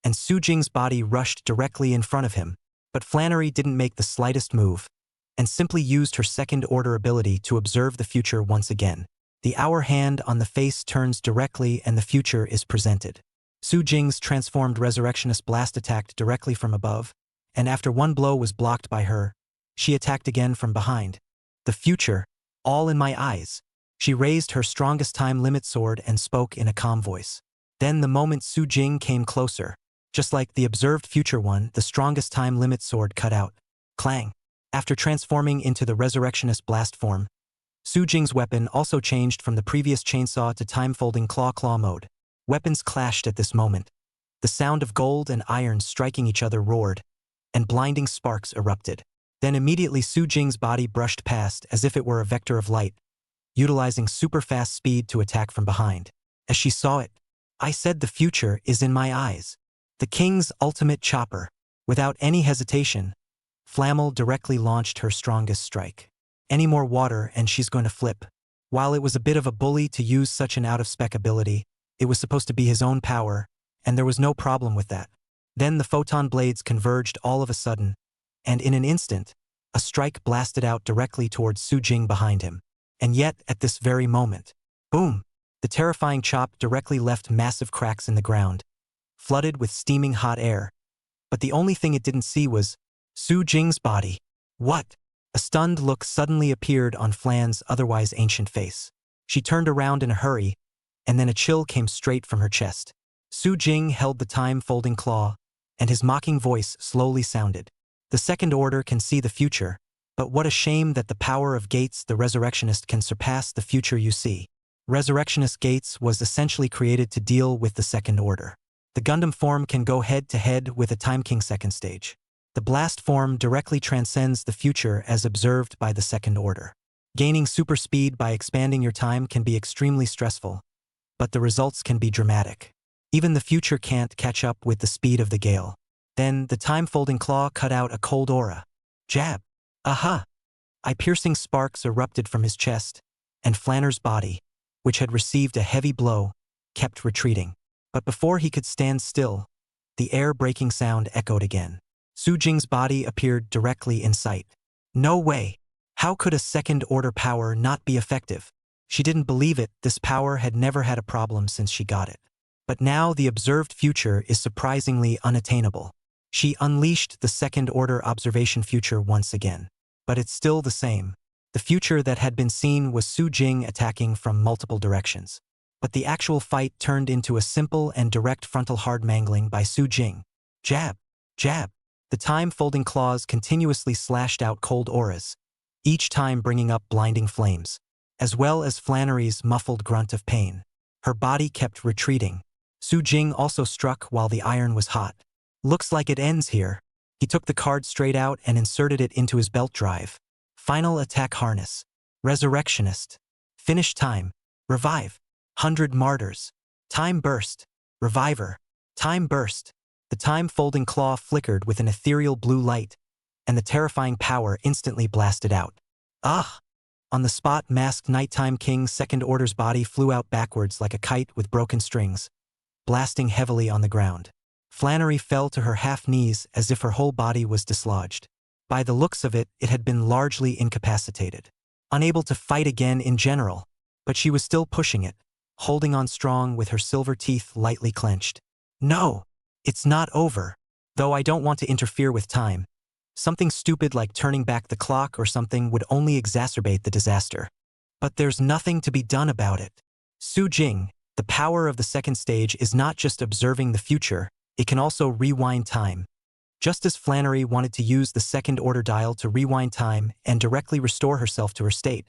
and Su Jing's body rushed directly in front of him. But Flannery didn't make the slightest move, and simply used her second-order ability to observe the future once again. The hour hand on the face turns directly and the future is presented. Su Jing's transformed Resurrectionist blast attacked directly from above, and after one blow was blocked by her, she attacked again from behind. The future, all in my eyes. She raised her strongest time limit sword and spoke in a calm voice. Then the moment Su Jing came closer, Just like the observed future one, the strongest time limit sword cut out. Clang. After transforming into the resurrectionist blast form, Su Jing's weapon also changed from the previous chainsaw to time-folding claw mode. Weapons clashed at this moment. The sound of gold and iron striking each other roared, and blinding sparks erupted. Then immediately Su Jing's body brushed past as if it were a vector of light, utilizing super-fast speed to attack from behind. As she saw it, I said the future is in my eyes. The king's ultimate chopper. Without any hesitation, Flammel directly launched her strongest strike. Any more water and she's going to flip. While it was a bit of a bully to use such an out-of-spec ability, it was supposed to be his own power, and there was no problem with that. Then the photon blades converged all of a sudden, and in an instant, a strike blasted out directly towards Su Jing behind him. And yet, at this very moment, boom! The terrifying chop directly left massive cracks in the ground, flooded with steaming hot air. But the only thing it didn't see was Su Jing's body. What? A stunned look suddenly appeared on Flan's otherwise ancient face. She turned around in a hurry, and then a chill came straight from her chest. Su Jing held the time-folding claw, and his mocking voice slowly sounded. The Second Order can see the future, but what a shame that the power of Gates the Resurrectionist can surpass the future you see. Resurrectionist Gates was essentially created to deal with the Second Order. The Gundam form can go head-to-head with a Time King second stage. The blast form directly transcends the future as observed by the Second Order. Gaining super speed by expanding your time can be extremely stressful, but the results can be dramatic. Even the future can't catch up with the speed of the gale. Then the time-folding claw cut out a cold aura. Jab. Aha! Eye-piercing sparks erupted from his chest, and Flanner's body, which had received a heavy blow, kept retreating. But before he could stand still, the air-breaking sound echoed again. Su Jing's body appeared directly in sight. No way! How could a second-order power not be effective? She didn't believe it. This power had never had a problem since she got it. But now the observed future is surprisingly unattainable. She unleashed the second-order observation future once again. But it's still the same. The future that had been seen was Su Jing attacking from multiple directions. But the actual fight turned into a simple and direct frontal hard mangling by Su Jing. Jab. Jab. The time-folding claws continuously slashed out cold auras, each time bringing up blinding flames, as well as Flannery's muffled grunt of pain. Her body kept retreating. Su Jing also struck while the iron was hot. Looks like it ends here. He took the card straight out and inserted it into his belt drive. Final attack harness. Resurrectionist. Finish time. Revive. 100 martyrs. Time burst. Reviver. Time burst. The time-folding claw flickered with an ethereal blue light, and the terrifying power instantly blasted out. Ah! On the spot, masked Nighttime King's Second Order's body flew out backwards like a kite with broken strings, blasting heavily on the ground. Flannery fell to her half-knees as if her whole body was dislodged. By the looks of it, it had been largely incapacitated. Unable to fight again in general, but she was still pushing it, holding on strong with her silver teeth lightly clenched. No! It's not over. Though I don't want to interfere with time. Something stupid like turning back the clock or something would only exacerbate the disaster. But there's nothing to be done about it. Su Jing, the power of the second stage is not just observing the future, it can also rewind time. Just as Flannery wanted to use the second order dial to rewind time and directly restore herself to her state,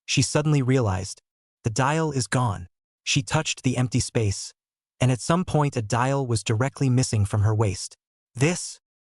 she suddenly realized, the dial is gone. She touched the empty space, and at some point a dial was directly missing from her waist.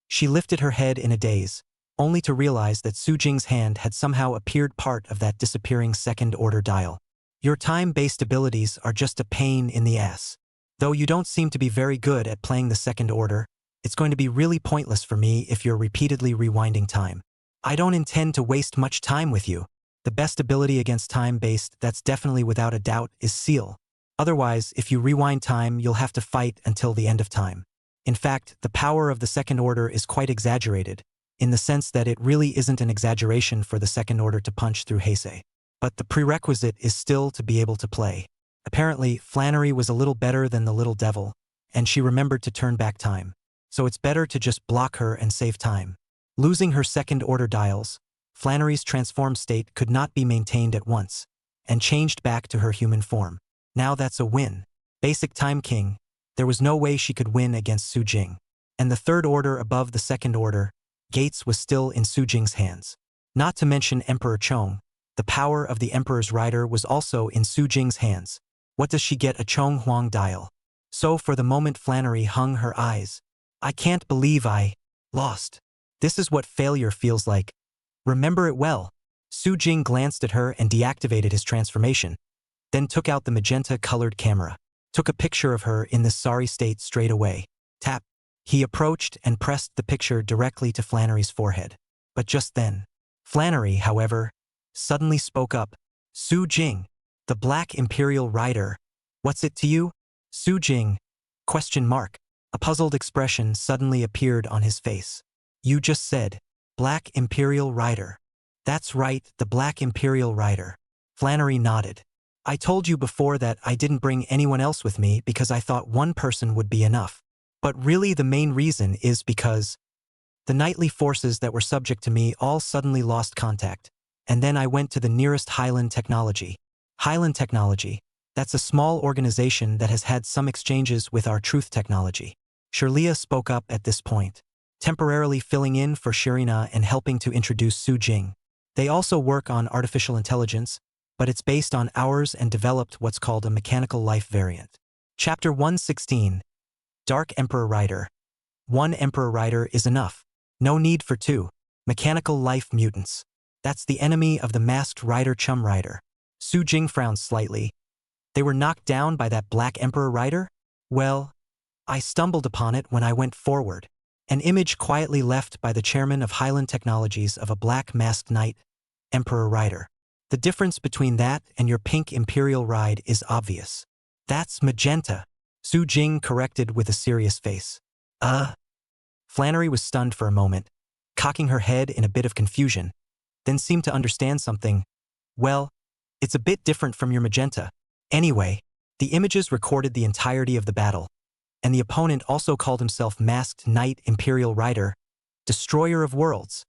She lifted her head in a daze, only to realize that Su Jing's hand had somehow appeared part of that disappearing second-order dial. Your time-based abilities are just a pain in the ass. Though you don't seem to be very good at playing the second order, it's going to be really pointless for me if you're repeatedly rewinding time. I don't intend to waste much time with you. The best ability against time-based that's definitely without a doubt is Seal. Otherwise, if you rewind time, you'll have to fight until the end of time. In fact, the power of the second order is quite exaggerated, in the sense that it really isn't an exaggeration for the second order to punch through Heisei. But the prerequisite is still to be able to play. Apparently, Flannery was a little better than the little devil, and she remembered to turn back time. So it's better to just block her and save time. Losing her second order dials, Flannery's transformed state could not be maintained at once, and changed back to her human form. Now that's a win. Basic Time King, There was no way she could win against Su Jing. And the third order above the second order, Gates, was still in Su Jing's hands. Not to mention Emperor Chong. The power of the Emperor's rider was also in Su Jing's hands. What does she get? A Chong Huang dial. So for the moment Flannery hung her eyes. I can't believe I lost. This is what failure feels like. Remember it well. Su Jing glanced at her and deactivated his transformation, then took out the magenta-colored camera. Took a picture of her in this sorry state straight away. Tap. He approached and pressed the picture directly to Flannery's forehead. But just then, Flannery, however, suddenly spoke up. Su Jing, the Black Imperial Rider. What's it to you? Su Jing? Question mark. A puzzled expression suddenly appeared on his face. You just said, Black Imperial Rider. That's right, the Black Imperial Rider. Flannery nodded. I told you before that I didn't bring anyone else with me because I thought one person would be enough. But really the main reason is because the knightly forces that were subject to me all suddenly lost contact. And then I went to the nearest Highland Technology. Highland Technology, that's a small organization that has had some exchanges with our Truth Technology. Shirlea spoke up at this point, temporarily filling in for Shirina and helping to introduce Su Jing. They also work on artificial intelligence, but it's based on ours and developed what's called a mechanical life variant. Chapter 116. Dark Emperor Rider. One Emperor Rider is enough. No need for two. Mechanical life mutants. That's the enemy of the masked rider Chum Rider. Su Jing frowned slightly. They were knocked down by that Black Emperor Rider? Well, I stumbled upon it when I went forward. An image quietly left by the chairman of Highland Technologies of a black masked knight, Emperor Rider. The difference between that and your pink Imperial ride is obvious. That's magenta. Su Jing corrected with a serious face. Flannery was stunned for a moment, cocking her head in a bit of confusion, then seemed to understand something. Well, it's a bit different from your magenta. Anyway, the images recorded the entirety of the battle, and the opponent also called himself Masked Knight Imperial Rider, Destroyer of Worlds.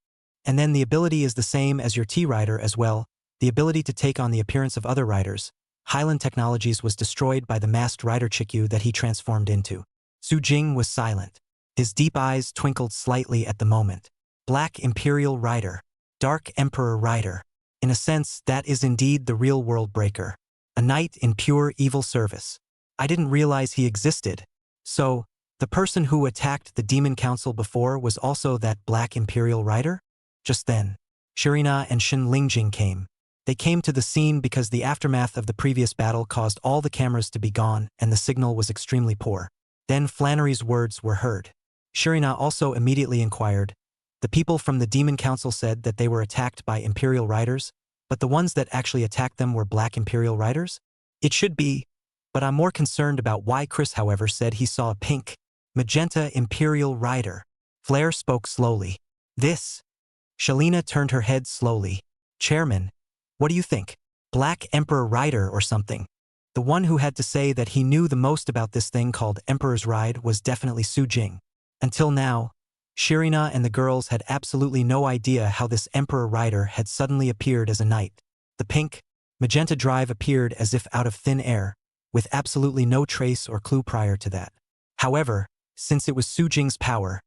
And then the ability is the same as your T-Rider as well, the ability to take on the appearance of other riders. Highland Technologies was destroyed by the masked rider Chikyu that he transformed into. Su Jing was silent. His deep eyes twinkled slightly at the moment. Black Imperial Rider. Dark Emperor Rider. In a sense, that is indeed the real world breaker. A knight in pure evil service. I didn't realize he existed. So, the person who attacked the Demon Council before was also that Black Imperial Rider? Just then, Shirina and Shin Lingjing came. They came to the scene because the aftermath of the previous battle caused all the cameras to be gone and the signal was extremely poor. Then Flannery's words were heard. Shirina also immediately inquired. The people from the Demon Council said that they were attacked by Imperial Riders, but the ones that actually attacked them were Black Imperial Riders? It should be, but I'm more concerned about why Chris, however, said he saw a pink, magenta Imperial Rider. Flair spoke slowly. This. Shalina turned her head slowly. Chairman, what do you think? Black Emperor Rider or something? The one who had to say that he knew the most about this thing called Emperor's Ride was definitely Su Jing. Until now, Shirina and the girls had absolutely no idea how this Emperor Rider had suddenly appeared as a knight. The pink, magenta drive appeared as if out of thin air, with absolutely no trace or clue prior to that. However, since it was Su Jing's power,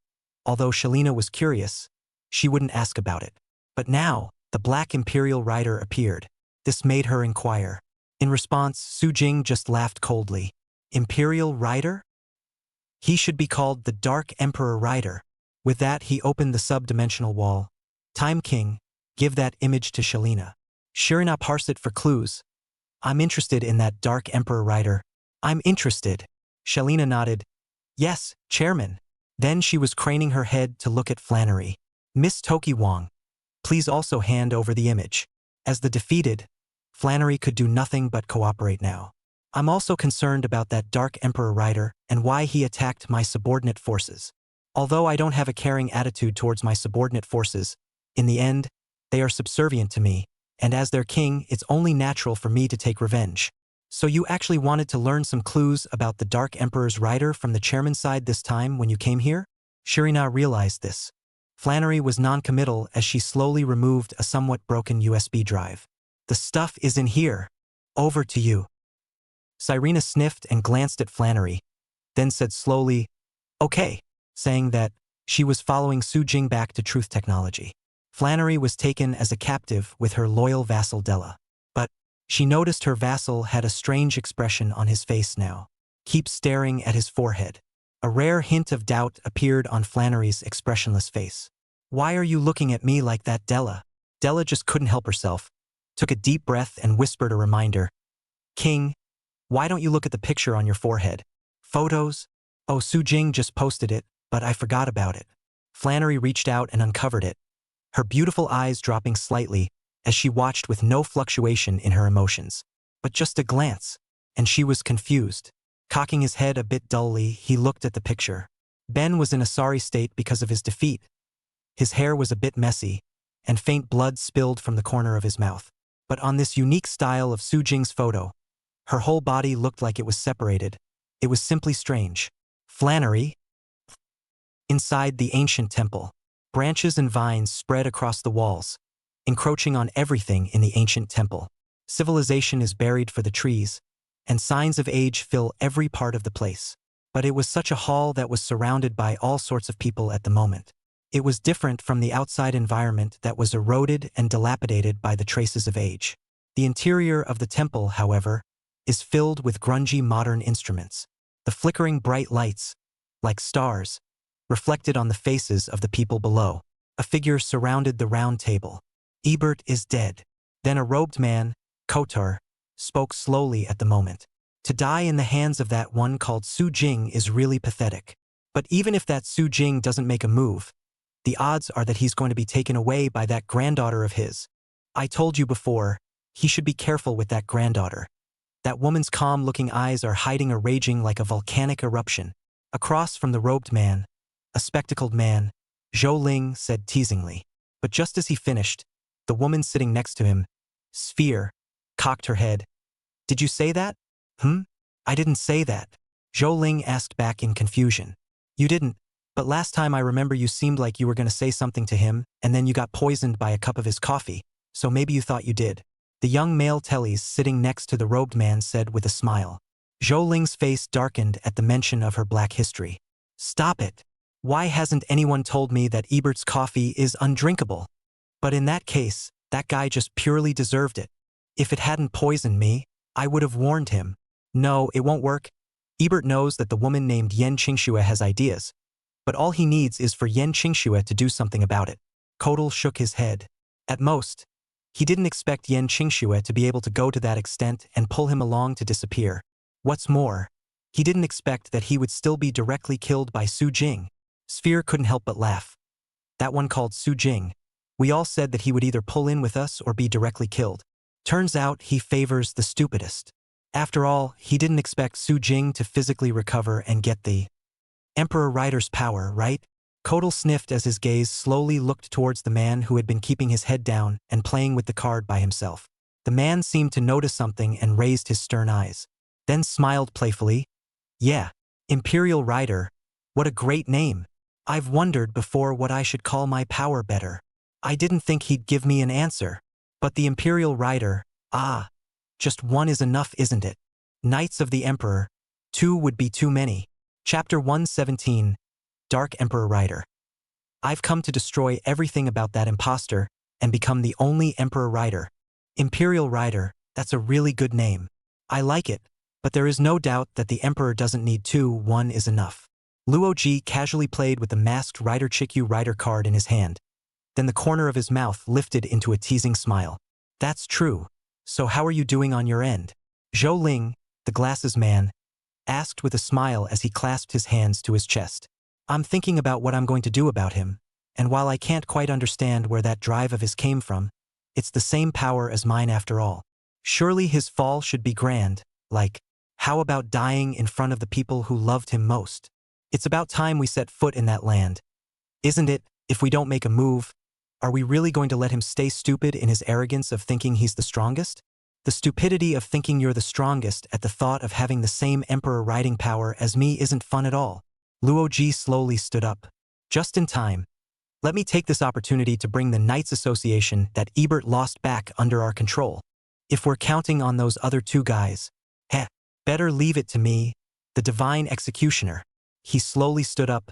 although Shalina was curious, she wouldn't ask about it. But now, the Black Imperial Rider appeared. This made her inquire. In response, Su Jing just laughed coldly. Imperial Rider? He should be called the Dark Emperor Rider. With that, he opened the sub-dimensional wall. Time King, give that image to Shalina. Shirina parsed it for clues. I'm interested in that Dark Emperor Rider. I'm interested. Shalina nodded. Yes, Chairman. Then she was craning her head to look at Flannery. Miss Toki Wong, please also hand over the image. As the defeated, Flannery could do nothing but cooperate now. I'm also concerned about that Dark Emperor Rider and why he attacked my subordinate forces. Although I don't have a caring attitude towards my subordinate forces, in the end, they are subservient to me, and as their king, it's only natural for me to take revenge. So you actually wanted to learn some clues about the Dark Emperor's Rider from the chairman's side this time when you came here? Shirina realized this. Flannery was non-committal as she slowly removed a somewhat broken USB drive. The stuff is in here. Over to you. Cyrena sniffed and glanced at Flannery, then said slowly, "Okay," saying that she was following Su Jing back to Truth Technology. Flannery was taken as a captive with her loyal vassal Della. But she noticed her vassal had a strange expression on his face now. Keep staring at his forehead. A rare hint of doubt appeared on Flannery's expressionless face. "Why are you looking at me like that, Della?" Della just couldn't help herself, took a deep breath and whispered a reminder. "King, why don't you look at the picture on your forehead? Photos? Oh, Su Jing just posted it, but I forgot about it." Flannery reached out and uncovered it, her beautiful eyes dropping slightly as she watched with no fluctuation in her emotions. But just a glance, and she was confused. Cocking his head a bit dully, he looked at the picture. Ben was in a sorry state because of his defeat. His hair was a bit messy, and faint blood spilled from the corner of his mouth. But on this unique style of Su Jing's photo, her whole body looked like it was separated. It was simply strange. Flannery? Inside the ancient temple, branches and vines spread across the walls, encroaching on everything in the ancient temple. Civilization is buried for the trees, and signs of age fill every part of the place. But it was such a hall that was surrounded by all sorts of people at the moment. It was different from the outside environment that was eroded and dilapidated by the traces of age. The interior of the temple, however, is filled with grungy modern instruments. The flickering bright lights, like stars, reflected on the faces of the people below. A figure surrounded the round table. "Ebert is dead." Then a robed man, Kotar, spoke slowly at the moment. "To die in the hands of that one called Su Jing is really pathetic. But even if that Su Jing doesn't make a move, the odds are that he's going to be taken away by that granddaughter of his. I told you before, he should be careful with that granddaughter. That woman's calm-looking eyes are hiding a raging like a volcanic eruption." Across from the robed man, a spectacled man, Zhou Ling said teasingly. But just as he finished, the woman sitting next to him, Sphere, cocked her head. "Did you say that?" "I didn't say that," Zhou Ling asked back in confusion. "You didn't, but last time I remember you seemed like you were going to say something to him, and then you got poisoned by a cup of his coffee, so maybe you thought you did." The young male Tellies sitting next to the robed man said with a smile. Zhou Ling's face darkened at the mention of her black history. "Stop it. Why hasn't anyone told me that Ebert's coffee is undrinkable? But in that case, that guy just purely deserved it. If it hadn't poisoned me, I would have warned him. No, it won't work. Ebert knows that the woman named Yen Qingxue has ideas, but all he needs is for Yen Qingxue to do something about it." Kodal shook his head. At most, he didn't expect Yen Qingxue to be able to go to that extent and pull him along to disappear. What's more, he didn't expect that he would still be directly killed by Su Jing. Sphere couldn't help but laugh. "That one called Su Jing. We all said that he would either pull in with us or be directly killed. Turns out he favors the stupidest. After all, he didn't expect Su Jing to physically recover and get the Emperor Rider's power, right?" Kodal sniffed as his gaze slowly looked towards the man who had been keeping his head down and playing with the card by himself. The man seemed to notice something and raised his stern eyes, then smiled playfully. "Yeah, Imperial Rider. What a great name. I've wondered before what I should call my power better. I didn't think he'd give me an answer. But the Imperial Rider, just one is enough, isn't it? Knights of the Emperor, two would be too many." Chapter 117, Dark Emperor Rider. "I've come to destroy everything about that imposter and become the only Emperor Rider. Imperial Rider, that's a really good name. I like it, but there is no doubt that the Emperor doesn't need two, one is enough." Luo Ji casually played with the masked Rider Chikyu Rider card in his hand. Then the corner of his mouth lifted into a teasing smile. "That's true. So how are you doing on your end?" Zhou Ling, the glasses man, asked with a smile as he clasped his hands to his chest. "I'm thinking about what I'm going to do about him, and while I can't quite understand where that drive of his came from, it's the same power as mine after all. Surely his fall should be grand, like, how about dying in front of the people who loved him most? It's about time we set foot in that land. Isn't it, if we don't make a move? Are we really going to let him stay stupid in his arrogance of thinking he's the strongest? The stupidity of thinking you're the strongest at the thought of having the same emperor riding power as me isn't fun at all." Luo Ji slowly stood up. "Just in time. Let me take this opportunity to bring the Knights Association that Ebert lost back under our control. If we're counting on those other two guys, better leave it to me. the divine executioner. He slowly stood up,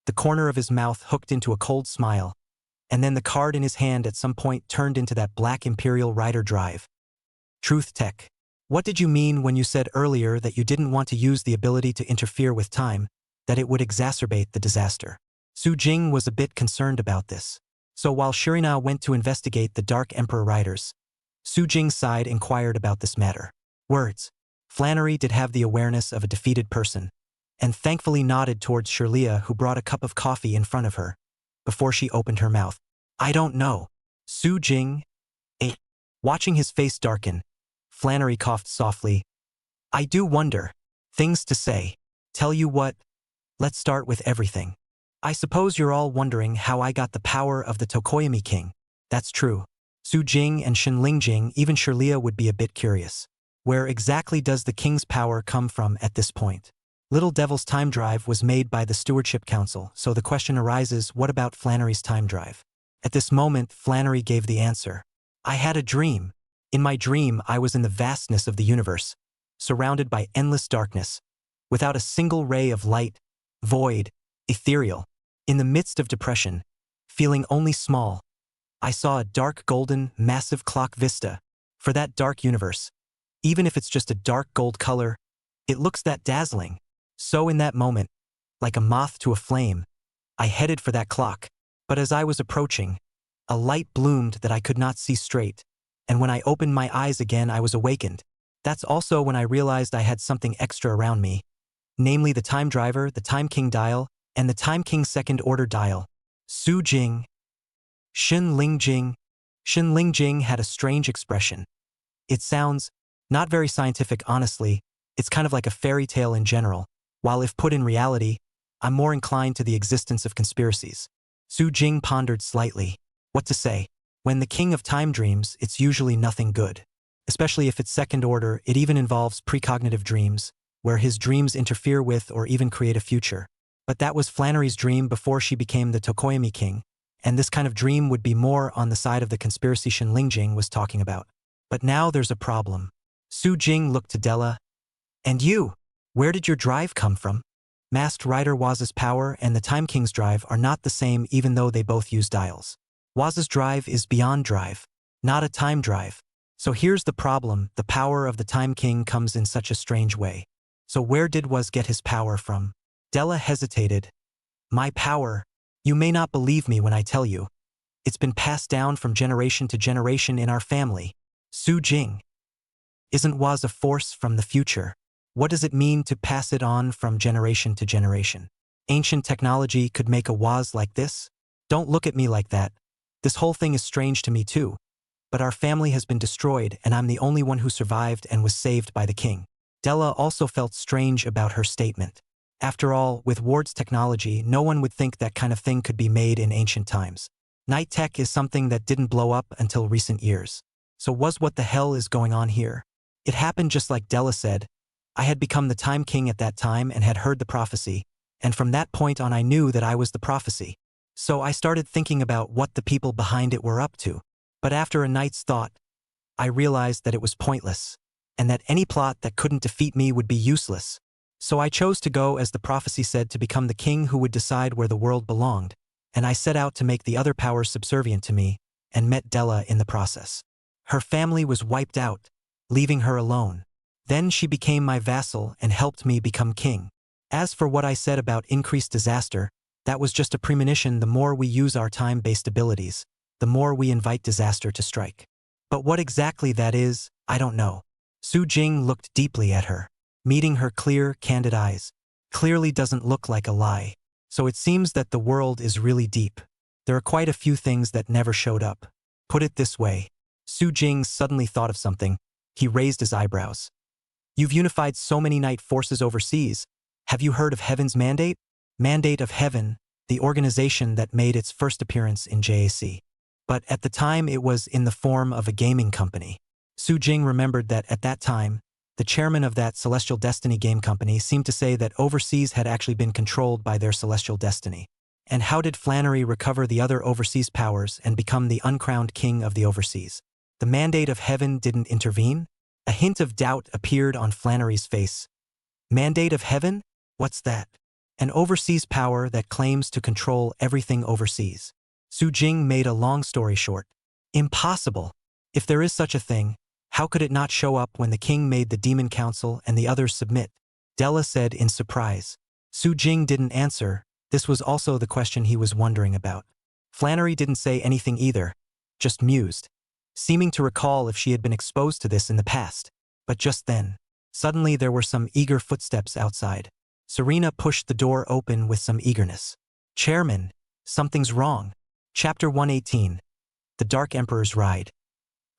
the corner of his mouth hooked into a cold smile, and then the card in his hand at some point turned into that black Imperial Rider drive. Truth Tech. What did you mean when you said earlier that you didn't want to use the ability to interfere with time, that it would exacerbate the disaster? Su Jing was a bit concerned about this. So while Shirina went to investigate the Dark Emperor riders, Su Jing's side inquired about this matter. Words. Flannery did have the awareness of a defeated person, and thankfully nodded towards Shirlea, who brought a cup of coffee in front of her, before she opened her mouth. I don't know. Su Jing. Watching his face darken, Flannery coughed softly. I do wonder. Things to say. Tell you what, let's start with everything. I suppose you're all wondering how I got the power of the Tokoyami King. That's true. Su Jing and Shenlingjing, even Shirlea would be a bit curious. Where exactly does the king's power come from at this point? Little Devil's time drive was made by the Stewardship Council, so the question arises, what about Flannery's time drive? At this moment, Flannery gave the answer. I had a dream. In my dream, I was in the vastness of the universe, surrounded by endless darkness, without a single ray of light, void, ethereal. In the midst of depression, feeling only small, I saw a dark golden, massive clock vista. For that dark universe, even if it's just a dark gold color, it looks that dazzling. So in that moment, like a moth to a flame, I headed for that clock. But as I was approaching, a light bloomed that I could not see straight, and when I opened my eyes again I was awakened. That's also when I realized I had something extra around me, namely the time driver, the Time King dial, and the Time King second order dial. Su Jing. Shenlingjing. Shenlingjing had a strange expression. It sounds not very scientific, honestly. It's kind of like a fairy tale in general, while if put in reality, I'm more inclined to the existence of conspiracies. Su Jing pondered slightly. What to say? When the king of time dreams, it's usually nothing good. Especially if it's second order, it even involves precognitive dreams, where his dreams interfere with or even create a future. But that was Flannery's dream before she became the Tokoyami King, and this kind of dream would be more on the side of the conspiracy Shenlingjing was talking about. But now there's a problem. Su Jing looked to Della. And you? Where did your drive come from? Masked Rider Waz's power and the Time King's drive are not the same even though they both use dials. Waz's drive is beyond drive, not a time drive. So here's the problem, the power of the Time King comes in such a strange way. So where did Waz get his power from? Della hesitated. My power? You may not believe me when I tell you. It's been passed down from generation to generation in our family. Su Jing. Isn't Waz a force from the future? What does it mean to pass it on from generation to generation? Ancient technology could make a Waz like this? Don't look at me like that. This whole thing is strange to me too. But our family has been destroyed and I'm the only one who survived and was saved by the king. Della also felt strange about her statement. After all, with Ward's technology, no one would think that kind of thing could be made in ancient times. Night tech is something that didn't blow up until recent years. So what the hell is going on here? It happened just like Della said. I had become the Time King at that time and had heard the prophecy, and from that point on I knew that I was the prophecy. So I started thinking about what the people behind it were up to. But after a night's thought, I realized that it was pointless, and that any plot that couldn't defeat me would be useless. So I chose to go as the prophecy said to become the king who would decide where the world belonged, and I set out to make the other powers subservient to me, and met Della in the process. Her family was wiped out, leaving her alone. Then she became my vassal and helped me become king. As for what I said about increased disaster, that was just a premonition. The more we use our time-based abilities, the more we invite disaster to strike. But what exactly that is, I don't know. Su Jing looked deeply at her, meeting her clear, candid eyes. Clearly doesn't look like a lie. So it seems that the world is really deep. There are quite a few things that never showed up. Put it this way. Su Jing suddenly thought of something. He raised his eyebrows. You've unified so many night forces overseas. Have you heard of Heaven's Mandate? Mandate of Heaven, the organization that made its first appearance in JAC. But at the time it was in the form of a gaming company. Su Jing remembered that at that time, the chairman of that Celestial Destiny game company seemed to say that overseas had actually been controlled by their Celestial Destiny. And how did Flannery recover the other overseas powers and become the uncrowned king of the overseas? The Mandate of Heaven didn't intervene? A hint of doubt appeared on Flannery's face. Mandate of heaven? What's that? An overseas power that claims to control everything overseas. Su Jing made a long story short. Impossible. If there is such a thing, how could it not show up when the king made the demon council and the others submit? Della said in surprise. Su Jing didn't answer. This was also the question he was wondering about. Flannery didn't say anything either, just mused, seeming to recall if she had been exposed to this in the past. But just then, suddenly there were some eager footsteps outside. Serena pushed the door open with some eagerness. Chairman, something's wrong. Chapter 118. The Dark Emperor's Ride.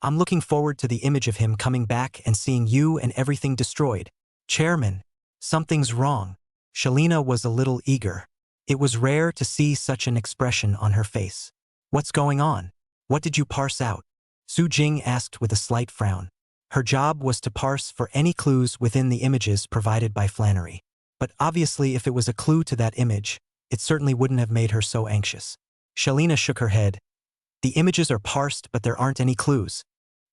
I'm looking forward to the image of him coming back and seeing you and everything destroyed. Chairman, something's wrong. Shalina was a little eager. It was rare to see such an expression on her face. What's going on? What did you parse out? Su Jing asked with a slight frown. Her job was to parse for any clues within the images provided by Flannery. But obviously if it was a clue to that image, it certainly wouldn't have made her so anxious. Shalina shook her head. The images are parsed but there aren't any clues.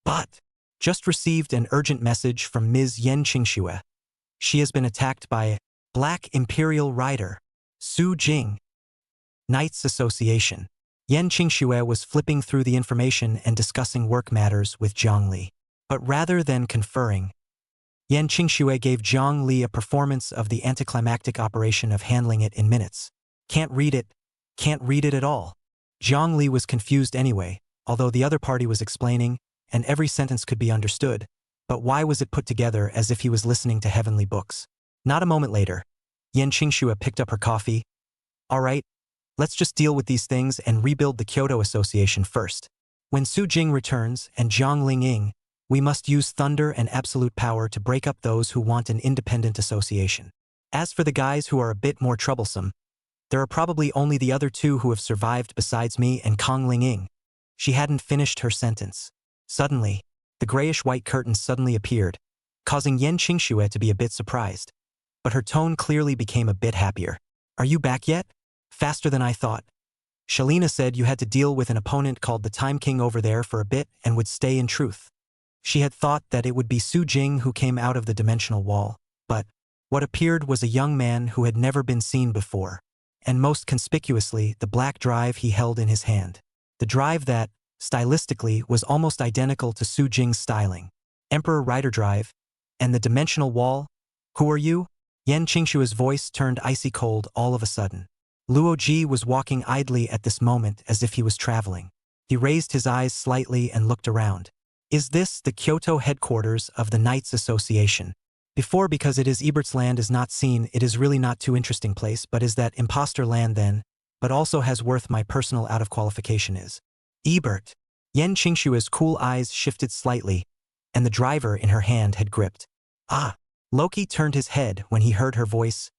But, just received an urgent message from Ms. Yen Qingxue. She has been attacked by Black Imperial Rider, Su Jing. Knights Association. Yen Qingxue was flipping through the information and discussing work matters with Zhang Li. But rather than conferring, Yen Qingxue gave Zhang Li a performance of the anticlimactic operation of handling it in minutes. Can't read it at all. Zhang Li was confused anyway, although the other party was explaining, and every sentence could be understood. But why was it put together as if he was listening to heavenly books? Not a moment later, Yen Qingxue picked up her coffee. All right, let's just deal with these things and rebuild the Kyoto Association first. When Su Jing returns and Zhang Lingying, we must use thunder and absolute power to break up those who want an independent association. As for the guys who are a bit more troublesome, there are probably only the other two who have survived besides me and Kong Lingying. She hadn't finished her sentence. Suddenly, the grayish-white curtain suddenly appeared, causing Yen Qingxue to be a bit surprised. But her tone clearly became a bit happier. Are you back yet? Faster than I thought. Shalina said you had to deal with an opponent called the Time King over there for a bit and would stay in truth. She had thought that it would be Su Jing who came out of the dimensional wall, but what appeared was a young man who had never been seen before, and most conspicuously the black drive he held in his hand. The drive that, stylistically, was almost identical to Su Jing's styling. Emperor Rider Drive, and the dimensional wall? Who are you? Yen Qingxue's voice turned icy cold all of a sudden. Luo Ji was walking idly at this moment as if he was traveling. He raised his eyes slightly and looked around. Is this the Kyoto headquarters of the Knights Association? Before, because it is Ebert's land is not seen, it is really not too interesting place, but is that imposter land then, but also has worth my personal out of qualification is. Ebert. Yen Qingxue's cool eyes shifted slightly, and the driver in her hand had gripped. Ah. Loki turned his head when he heard her voice.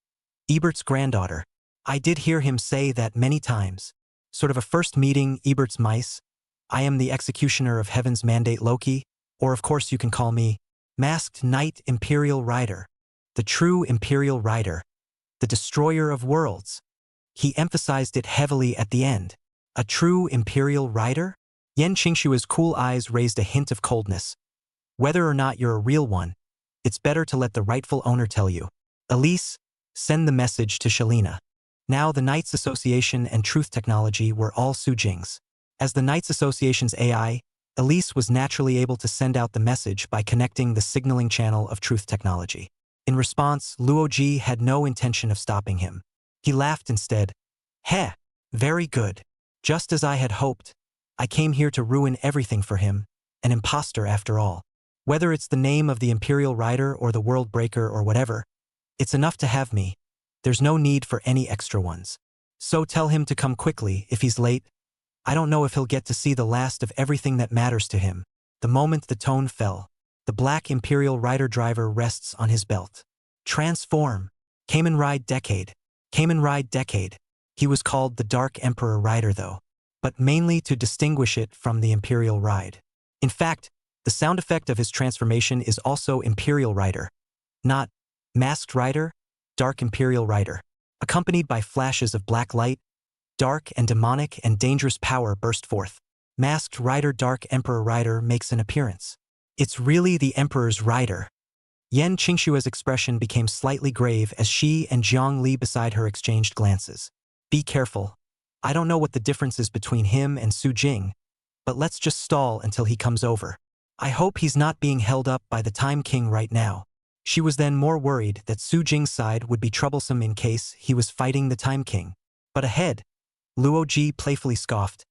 Ebert's granddaughter. I did hear him say that many times. Sort of a first meeting, Ebert's mice. I am the executioner of heaven's mandate Loki, or of course you can call me Masked Knight Imperial Rider. The true Imperial Rider. The destroyer of worlds. He emphasized it heavily at the end. A true Imperial Rider? Yen Qingxue's cool eyes raised a hint of coldness. Whether or not you're a real one, it's better to let the rightful owner tell you. Elise, send the message to Shalina. Now the Knights Association and Truth Technology were all Su Jing's. As the Knights Association's AI, Elise was naturally able to send out the message by connecting the signaling channel of Truth Technology. In response, Luo Ji had no intention of stopping him. He laughed instead. Heh, very good. Just as I had hoped. I came here to ruin everything for him, an imposter after all. Whether it's the name of the Imperial Rider or the World Breaker or whatever, it's enough to have me. There's no need for any extra ones. So tell him to come quickly if he's late. I don't know if he'll get to see the last of everything that matters to him. The moment the tone fell, the black Imperial Rider driver rests on his belt. Transform. Kamen Ride Decade. Kamen Ride Decade. He was called the Dark Emperor Rider though, but mainly to distinguish it from the Imperial Ride. In fact, the sound effect of his transformation is also Imperial Rider, not Masked Rider, Dark Imperial Rider. Accompanied by flashes of black light, dark and demonic and dangerous power burst forth. Masked Rider Dark Emperor Rider makes an appearance. It's really the Emperor's Rider. Yan Qingshua's expression became slightly grave as she and Jiang Li beside her exchanged glances. Be careful. I don't know what the difference is between him and Su Jing, but let's just stall until he comes over. I hope he's not being held up by the Time King right now. She was then more worried that Su Jing's side would be troublesome in case he was fighting the Time King. But ahead, Luo Ji playfully scoffed.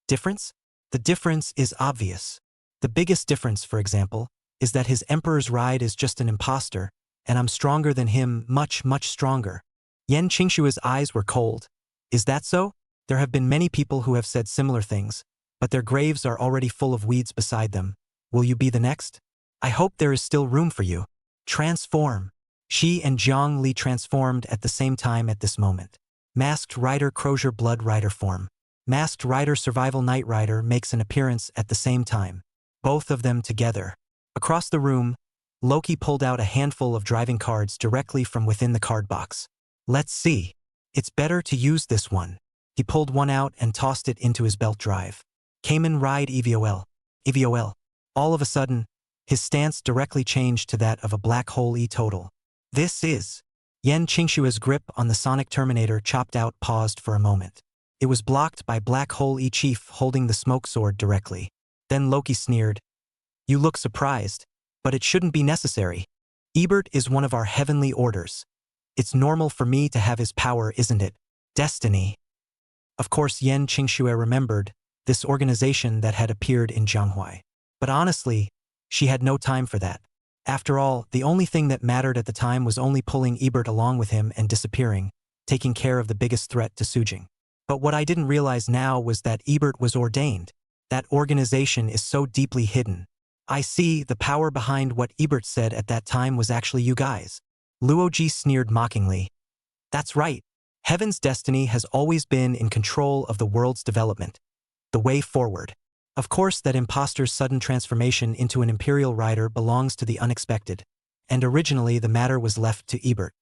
Difference? The difference is obvious. The biggest difference, for example, is that his emperor's ride is just an imposter, and I'm stronger than him, much, much stronger. Yan Qingshua's eyes were cold. Is that so? There have been many people who have said similar things, but their graves are already full of weeds beside them. Will you be the next? I hope there is still room for you. Transform. She and Jiang Li transformed at the same time at this moment. Masked Rider Crozier Blood Rider form. Masked Rider Survival Knight Rider makes an appearance at the same time. Both of them together. Across the room, Loki pulled out a handful of driving cards directly from within the card box. Let's see. It's better to use this one. He pulled one out and tossed it into his belt drive. Kamen Ride EVOL. EVOL. All of a sudden, his stance directly changed to that of a black hole E total. This is. Yan Qingshua's grip on the Sonic Terminator chopped out paused for a moment. It was blocked by Black Hole E Chief holding the smoke sword directly. Then Loki sneered. You look surprised, but it shouldn't be necessary. Ebert is one of our heavenly orders. It's normal for me to have his power, isn't it? Destiny. Of course, Yan Qingxue remembered this organization that had appeared in Jianghuai. But honestly, she had no time for that. After all, the only thing that mattered at the time was only pulling Ebert along with him and disappearing, taking care of the biggest threat to Sujing. But what I didn't realize now was that Ebert was ordained. That organization is so deeply hidden. I see, the power behind what Ebert said at that time was actually you guys. Luoji sneered mockingly. That's right. Heaven's destiny has always been in control of the world's development. The way forward. Of course, that imposter's sudden transformation into an Imperial rider belongs to the unexpected, and originally the matter was left to Ebert.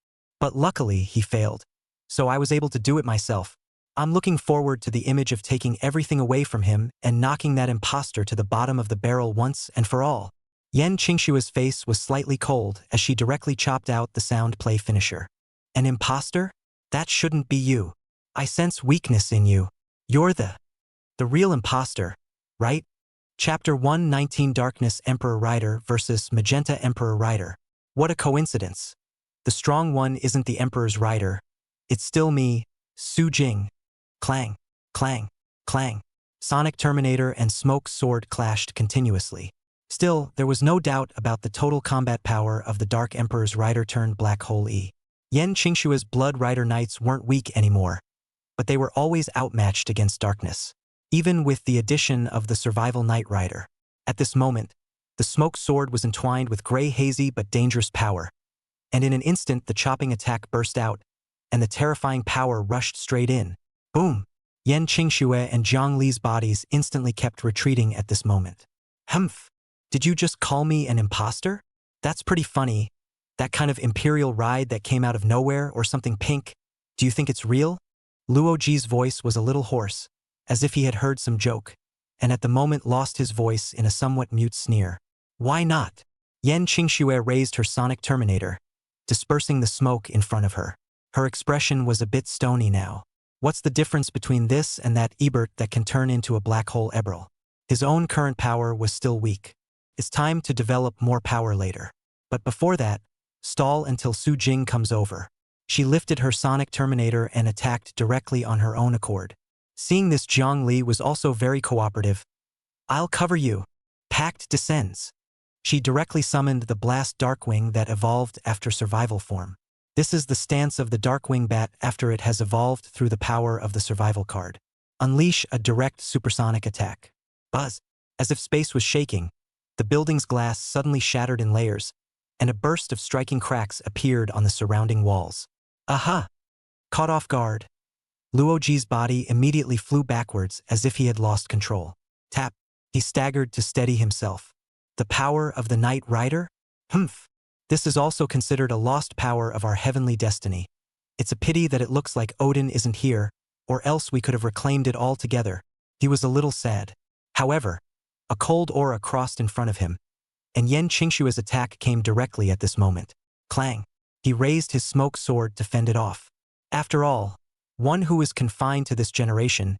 But luckily, he failed. So I was able to do it myself. I'm looking forward to the image of taking everything away from him and knocking that imposter to the bottom of the barrel once and for all. Yan Qingshua's face was slightly cold as she directly chopped out the sound play finisher. An imposter? That shouldn't be you. I sense weakness in you. You're the real imposter, right? Chapter 119 Darkness Emperor Rider versus Magenta Emperor Rider. What a coincidence. The strong one isn't the Emperor's rider. It's still me, Su Jing. Clang, clang, clang. Sonic Terminator and Smoke Sword clashed continuously. Still, there was no doubt about the total combat power of the Dark Emperor's rider turned Black Hole E. Yan Qingshua's Blood Rider Knights weren't weak anymore, but they were always outmatched against darkness, even with the addition of the Survival Knight Rider. At this moment, the Smoke Sword was entwined with gray hazy but dangerous power, and in an instant the chopping attack burst out, and the terrifying power rushed straight in. Boom! Yan Qingxue and Zhang Li's bodies instantly kept retreating at this moment. Humph! Did you just call me an imposter? That's pretty funny. That kind of Imperial ride that came out of nowhere or something pink. Do you think it's real? Luoji's voice was a little hoarse, as if he had heard some joke, and at the moment lost his voice in a somewhat mute sneer. Why not? Yan Qingxue raised her Sonic Terminator, dispersing the smoke in front of her. Her expression was a bit stony now. What's the difference between this and that Ebert that can turn into a black hole Eberl? His own current power was still weak. It's time to develop more power later. But before that, stall until Su Jing comes over. She lifted her Sonic Terminator and attacked directly on her own accord. Seeing this, Jiang Li was also very cooperative. I'll cover you. Pact descends. She directly summoned the Blast Darkwing that evolved after survival form. This is the stance of the Darkwing Bat after it has evolved through the power of the survival card. Unleash a direct supersonic attack. Buzz. As if space was shaking, the building's glass suddenly shattered in layers, and a burst of striking cracks appeared on the surrounding walls. Aha! Caught off guard, Luoji's body immediately flew backwards as if he had lost control. Tap! He staggered to steady himself. The power of the Knight Rider? Humph! This is also considered a lost power of our heavenly destiny. It's a pity that it looks like Odin isn't here, or else we could have reclaimed it all together. He was a little sad. However, a cold aura crossed in front of him, and Yen Qingshue's attack came directly at this moment. Clang! He raised his smoke sword to fend it off. After all, one who is confined to this generation,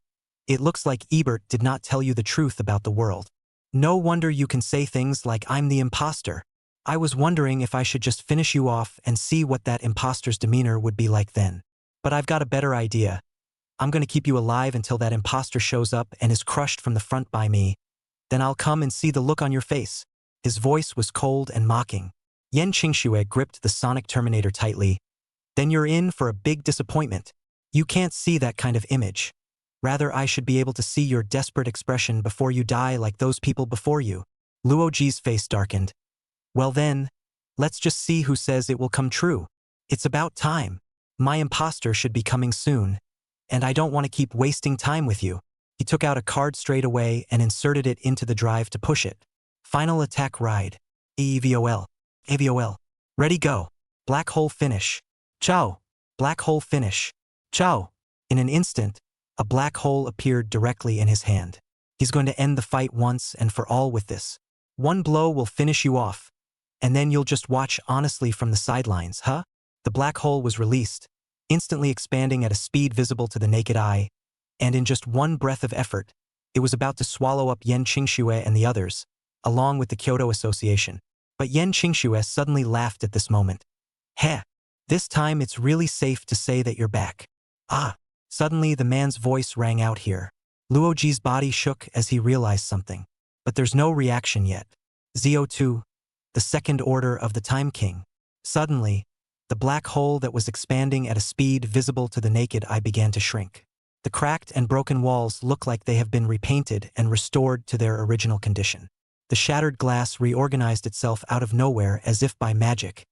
it looks like Ebert did not tell you the truth about the world. No wonder you can say things like I'm the imposter. I was wondering if I should just finish you off and see what that imposter's demeanor would be like then. But I've got a better idea. I'm going to keep you alive until that imposter shows up and is crushed from the front by me. Then I'll come and see the look on your face. His voice was cold and mocking. Yen Qingxue gripped the sonic terminator tightly. Then you're in for a big disappointment. You can't see that kind of image. Rather, I should be able to see your desperate expression before you die like those people before you. Luoji's face darkened. Well then, let's just see who says it will come true. It's about time. My imposter should be coming soon. And I don't want to keep wasting time with you. He took out a card straight away and inserted it into the drive to push it. Final attack ride. AVOL. AVOL. Ready go. Black hole finish. Ciao. Black hole finish. Ciao. In an instant, a black hole appeared directly in his hand. He's going to end the fight once and for all with this. One blow will finish you off. And then you'll just watch honestly from the sidelines, huh? The black hole was released, instantly expanding at a speed visible to the naked eye, and in just one breath of effort, it was about to swallow up Yen Qingxue and the others, along with the Kyoto Association. But Yen Qingxue suddenly laughed at this moment. Heh, this time it's really safe to say that you're back. Ah, suddenly the man's voice rang out here. Luoji's body shook as he realized something. But there's no reaction yet. ZO2, the second order of the Time King. Suddenly, the black hole that was expanding at a speed visible to the naked eye began to shrink. The cracked and broken walls look like they have been repainted and restored to their original condition. The shattered glass reorganized itself out of nowhere as if by magic,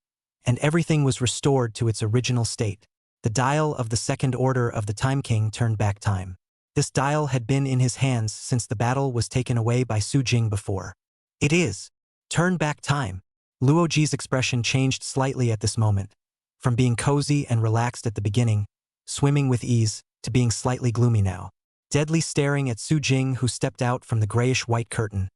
and everything was restored to its original state. The dial of the second order of the Time King turned back time. This dial had been in his hands since the battle was taken away by Su Jing before. It is. Turn back time. Luoji's expression changed slightly at this moment, from being cozy and relaxed at the beginning, swimming with ease, to being slightly gloomy now. Deadly staring at Su Jing, who stepped out from the grayish-white curtain,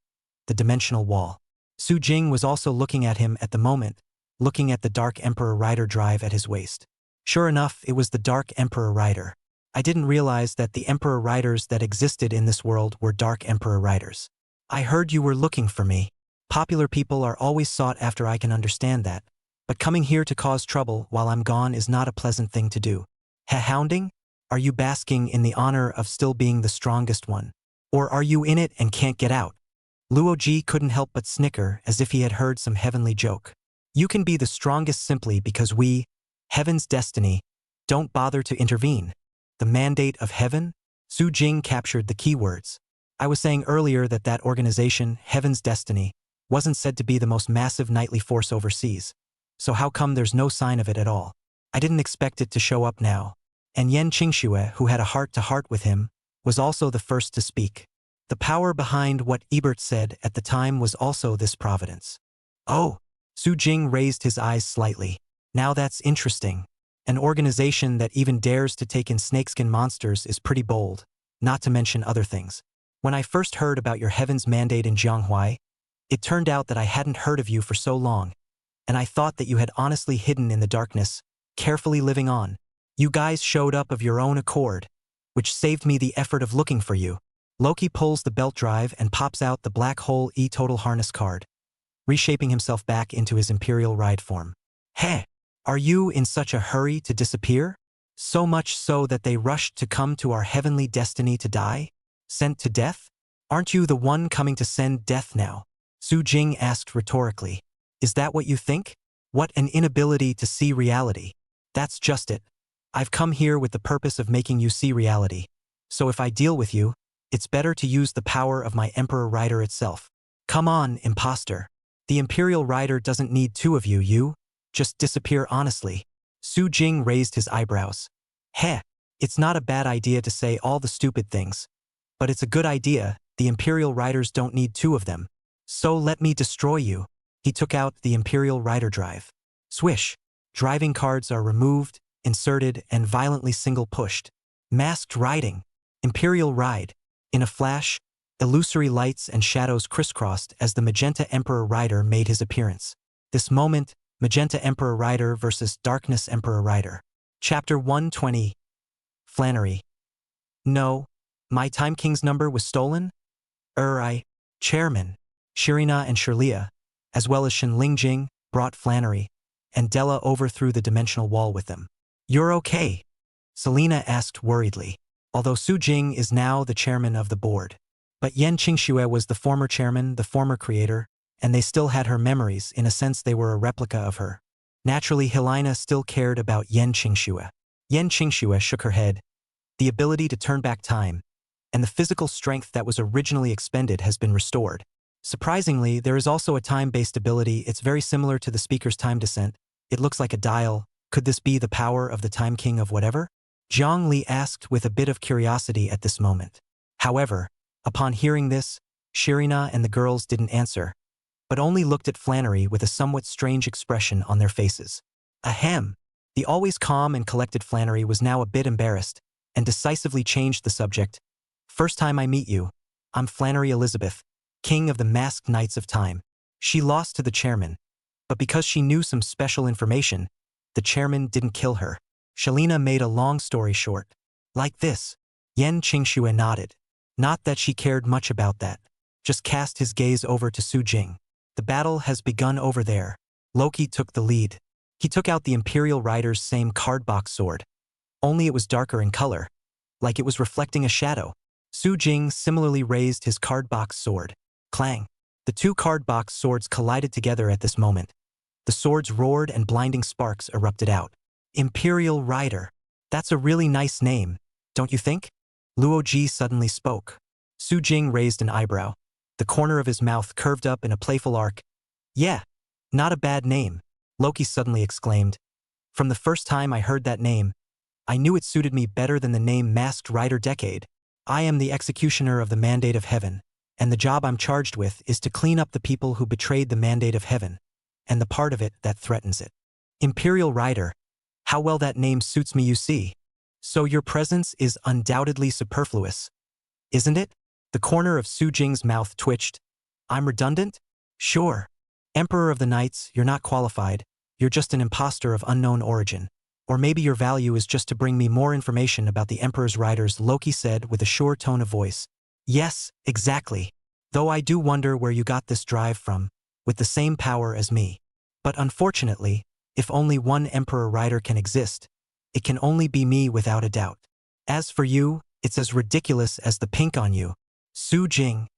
the dimensional wall. Su Jing was also looking at him at the moment, looking at the Dark Emperor Rider drive at his waist. Sure enough, it was the Dark Emperor Rider. I didn't realize that the Emperor Riders that existed in this world were Dark Emperor Riders. I heard you were looking for me. Popular people are always sought after, I can understand that. But coming here to cause trouble while I'm gone is not a pleasant thing to do. Hounding? Are you basking in the honor of still being the strongest one? Or are you in it and can't get out? Luoji couldn't help but snicker as if he had heard some heavenly joke. You can be the strongest simply because we, Heaven's destiny, don't bother to intervene. The mandate of heaven? Su Jing captured the keywords. I was saying earlier that that organization, Heaven's Destiny, wasn't said to be the most massive nightly force overseas. So how come there's no sign of it at all? I didn't expect it to show up now. And Yen Qingxue, who had a heart-to-heart with him, was also the first to speak. The power behind what Ebert said at the time was also this providence. Oh! Su Jing raised his eyes slightly. Now that's interesting. An organization that even dares to take in snakeskin monsters is pretty bold, not to mention other things. When I first heard about your Heaven's Mandate in Jianghuai, it turned out that I hadn't heard of you for so long, and I thought that you had honestly hidden in the darkness, carefully living on. You guys showed up of your own accord, which saved me the effort of looking for you. Loki pulls the belt drive and pops out the black hole E-Total harness card, reshaping himself back into his Imperial ride form. Heh! Are you in such a hurry to disappear? So much so that they rushed to come to our heavenly destiny to die? Sent to death? Aren't you the one coming to send death now? Su Jing asked rhetorically. Is that what you think? What an inability to see reality. That's just it. I've come here with the purpose of making you see reality. So if I deal with you, it's better to use the power of my Emperor Rider itself. Come on, imposter. The Imperial Rider doesn't need two of you. Just disappear honestly. Su Jing raised his eyebrows. Heh, it's not a bad idea to say all the stupid things. But it's a good idea, the Imperial Riders don't need two of them. So let me destroy you. He took out the Imperial Rider drive. Swish. Driving cards are removed, inserted, and violently single-pushed. Masked riding. Imperial ride. In a flash, Illusory lights and shadows crisscrossed as the Magenta Emperor Rider made his appearance. This moment, Magenta Emperor Rider versus Darkness Emperor Rider. Chapter 120. Flannery. No, my Time King's number was stolen? Chairman, Shirina and Shirlea, as well as Shen Lingjing, brought Flannery, and Della overthrew the dimensional wall with them. You're okay? Selena asked worriedly, although Su Jing is now the chairman of the board. But Yan Qingxue was the former chairman, the former creator, and they still had her memories. In a sense, they were a replica of her. Naturally, Helena still cared about Yan Qingxue. Yan Qingxue shook her head. The ability to turn back time, and the physical strength that was originally expended has been restored. Surprisingly, there is also a time-based ability. It's very similar to the speaker's time descent. It looks like a dial. Could this be the power of the Time King of whatever? Zhang Li asked with a bit of curiosity at this moment. However, upon hearing this, Shirina and the girls didn't answer, but only looked at Flannery with a somewhat strange expression on their faces. Ahem! The always calm and collected Flannery was now a bit embarrassed, and decisively changed the subject. First time I meet you, I'm Flannery Elizabeth, king of the masked knights of time. She lost to the chairman, but because she knew some special information, the chairman didn't kill her. Shalina made a long story short. Like this. Yan Qingxue nodded. Not that she cared much about that. Just cast his gaze over to Su Jing. The battle has begun over there. Loki took the lead. He took out the Imperial Rider's same cardbox sword. Only it was darker in color, like it was reflecting a shadow. Su Jing similarly raised his cardbox sword. Clang. The two cardbox swords collided together at this moment. The swords roared and blinding sparks erupted out. Imperial Rider. That's a really nice name, don't you think? Luo Ji suddenly spoke. Su Jing raised an eyebrow. The corner of his mouth curved up in a playful arc. Yeah, not a bad name, Loki suddenly exclaimed. From the first time I heard that name, I knew it suited me better than the name Masked Rider Decade. I am the executioner of the mandate of heaven, and the job I'm charged with is to clean up the people who betrayed the mandate of heaven, and the part of it that threatens it. Imperial Rider. How well that name suits me, you see. So your presence is undoubtedly superfluous, isn't it? The corner of Su Jing's mouth twitched. I'm redundant? Sure. Emperor of the Knights, you're not qualified. You're just an imposter of unknown origin. Or maybe your value is just to bring me more information about the Emperor's riders, Loki said with a sure tone of voice. Yes, exactly. Though I do wonder where you got this drive from, with the same power as me. But unfortunately, if only one Emperor Rider can exist, it can only be me without a doubt. As for you, it's as ridiculous as the pink on you. Su Jing.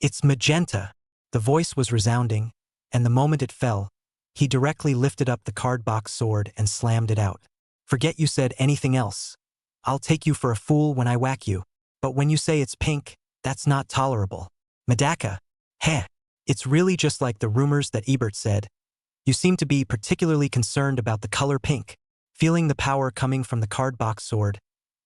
It's magenta. The voice was resounding, and the moment it fell, he directly lifted up the cardbox sword and slammed it out. Forget you said anything else. I'll take you for a fool when I whack you. But when you say it's pink, that's not tolerable. Medaka. Heh. It's really just like the rumors that Ebert said. You seem to be particularly concerned about the color pink. Feeling the power coming from the cardbox sword,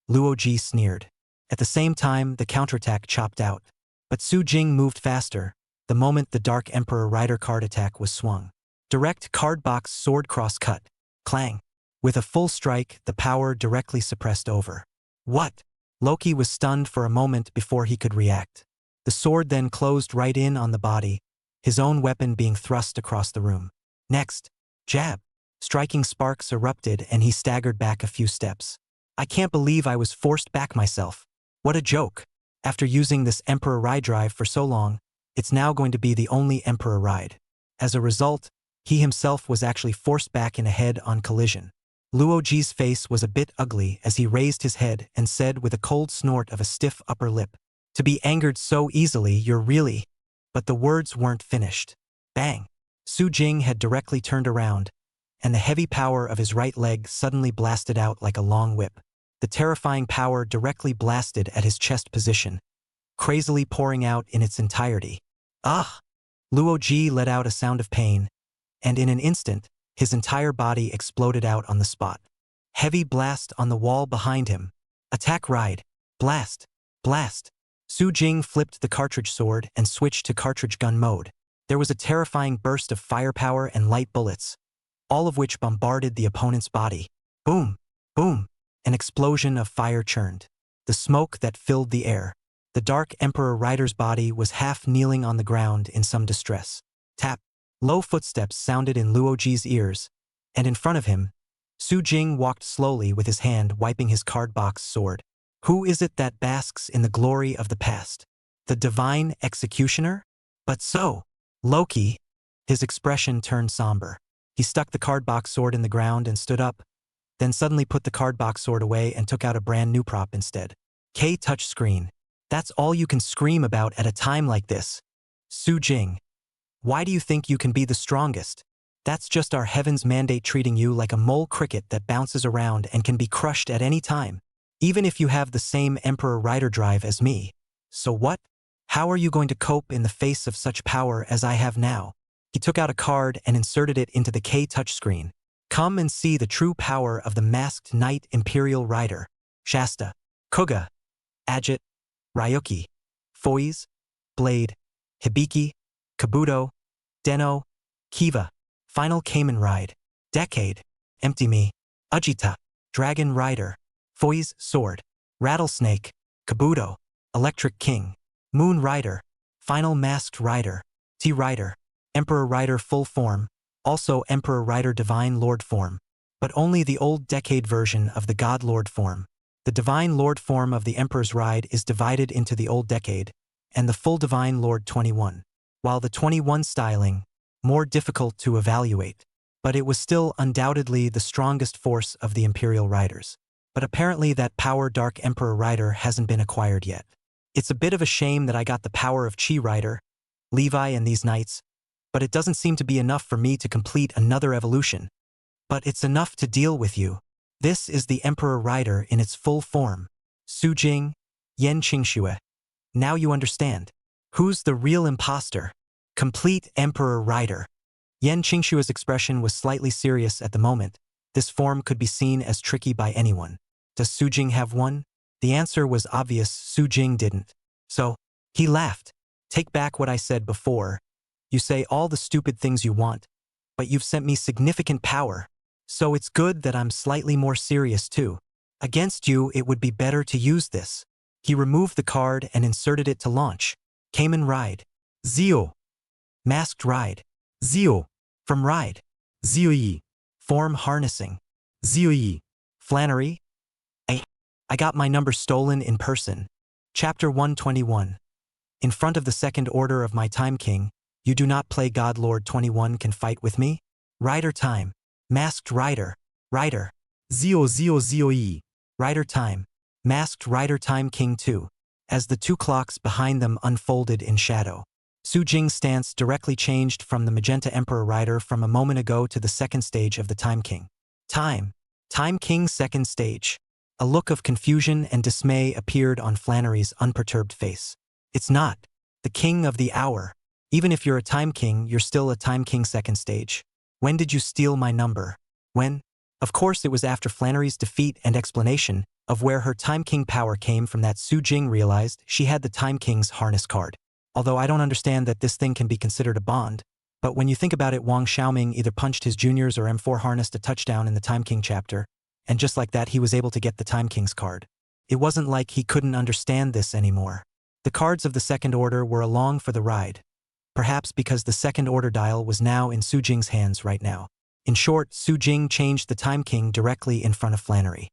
Luo Ji sneered. At the same time, the counterattack chopped out. But Su Jing moved faster, the moment the Dark Emperor Rider card attack was swung. Direct cardbox sword cross cut. Clang. With a full strike, the power directly suppressed over. What? Loki was stunned for a moment before he could react. The sword then closed right in on the body, his own weapon being thrust across the room. Next, jab. Striking sparks erupted and he staggered back a few steps. I can't believe I was forced back myself. What a joke. After using this Emperor Ride drive for so long, it's now going to be the only Emperor Ride. As a result, he himself was actually forced back in a head-on collision. Luo Ji's face was a bit ugly as he raised his head and said with a cold snort of a stiff upper lip, "To be angered so easily, you're really..." But the words weren't finished. Bang! Su Jing had directly turned around, and the heavy power of his right leg suddenly blasted out like a long whip. The terrifying power directly blasted at his chest position, crazily pouring out in its entirety. Ah! Luo Ji let out a sound of pain, and in an instant, his entire body exploded out on the spot. Heavy blast on the wall behind him. Attack ride. Blast. Blast. Su Jing flipped the cartridge sword and switched to cartridge gun mode. There was a terrifying burst of firepower and light bullets, all of which bombarded the opponent's body. Boom. Boom. An explosion of fire churned. The smoke that filled the air. The Dark Emperor Rider's body was half kneeling on the ground in some distress. Tap. Low footsteps sounded in Luoji's ears, and in front of him, Su Jing walked slowly with his hand wiping his card-box sword. Who is it that basks in the glory of the past? The divine executioner? But so, Loki. His expression turned somber. He stuck the card-box sword in the ground and stood up, then suddenly put the card-box sword away and took out a brand new prop instead. K touch screen. That's all you can scream about at a time like this. Su Jing. Why do you think you can be the strongest? That's just our heaven's mandate treating you like a mole cricket that bounces around and can be crushed at any time. Even if you have the same Emperor Rider drive as me. So what? How are you going to cope in the face of such power as I have now? He took out a card and inserted it into the K touchscreen. Come and see the true power of the masked Knight Imperial Rider. Shasta, Kuga, Ajit, Ryuki, Foiz, Blade, Hibiki, Kabuto, Deno, Kiva, Final Kamen Ride, Decade, Empty Me, Ajita, Dragon Rider, Foiz Sword, Rattlesnake, Kabuto, Electric King, Moon Rider, Final Masked Rider, T-Rider, Emperor Rider Full Form, also Emperor Rider Divine Lord Form, but only the old Decade version of the God Lord form. The Divine Lord form of the Emperor's Ride is divided into the old Decade and the full Divine Lord 21, while the 21 styling, more difficult to evaluate, but it was still undoubtedly the strongest force of the Imperial Riders. But apparently that power Dark Emperor Rider hasn't been acquired yet. It's a bit of a shame that I got the power of Chi Rider, Levi and these knights, but it doesn't seem to be enough for me to complete another evolution. But it's enough to deal with you. This is the Emperor Rider in its full form. Su Jing, Yan Qingxue. Now you understand. Who's the real imposter? Complete Emperor Rider. Yan Qingxue's expression was slightly serious at the moment. This form could be seen as tricky by anyone. Does Su Jing have one? The answer was obvious. Su Jing didn't. So, he laughed. Take back what I said before. You say all the stupid things you want, but you've sent me significant power. So it's good that I'm slightly more serious too. Against you, it would be better to use this. He removed the card and inserted it to launch. Kamen Ride. Zio. Masked Ride. Zio. From Ride. Zio Yi. Form Harnessing. Zio Yi. Flannery. I got my number stolen in person. Chapter 121. In front of the second order of my Time King, you do not play God Lord 21 can fight with me? Rider Time. Masked Rider. Rider. Zio Zio Zio Yi. Rider Time. Masked Rider Time King 2. As the two clocks behind them unfolded in shadow. Su Jing's stance directly changed from the Magenta Emperor Rider from a moment ago to the second stage of the Time King. Time King second stage. A look of confusion and dismay appeared on Flannery's unperturbed face. It's not. The King of the Hour. Even if you're a Time King, you're still a Time King second stage. When did you steal my number? When? Of course it was after Flannery's defeat and explanation of where her Time King power came from that Su Jing realized she had the Time King's harness card. Although I don't understand that this thing can be considered a bond, but when you think about it, Wang Xiaoming either punched his juniors or M4 harnessed a touchdown in the Time King chapter, and just like that he was able to get the Time King's card. It wasn't like he couldn't understand this anymore. The cards of the second order were along for the ride. Perhaps because the second order dial was now in Su Jing's hands right now. In short, Su Jing changed the Time King directly in front of Flannery.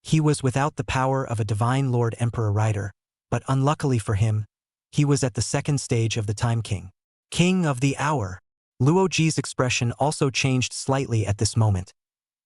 He was without the power of a Divine Lord Emperor Rider, but unluckily for him, he was at the second stage of the Time King. King of the Hour. Luo Ji's expression also changed slightly at this moment,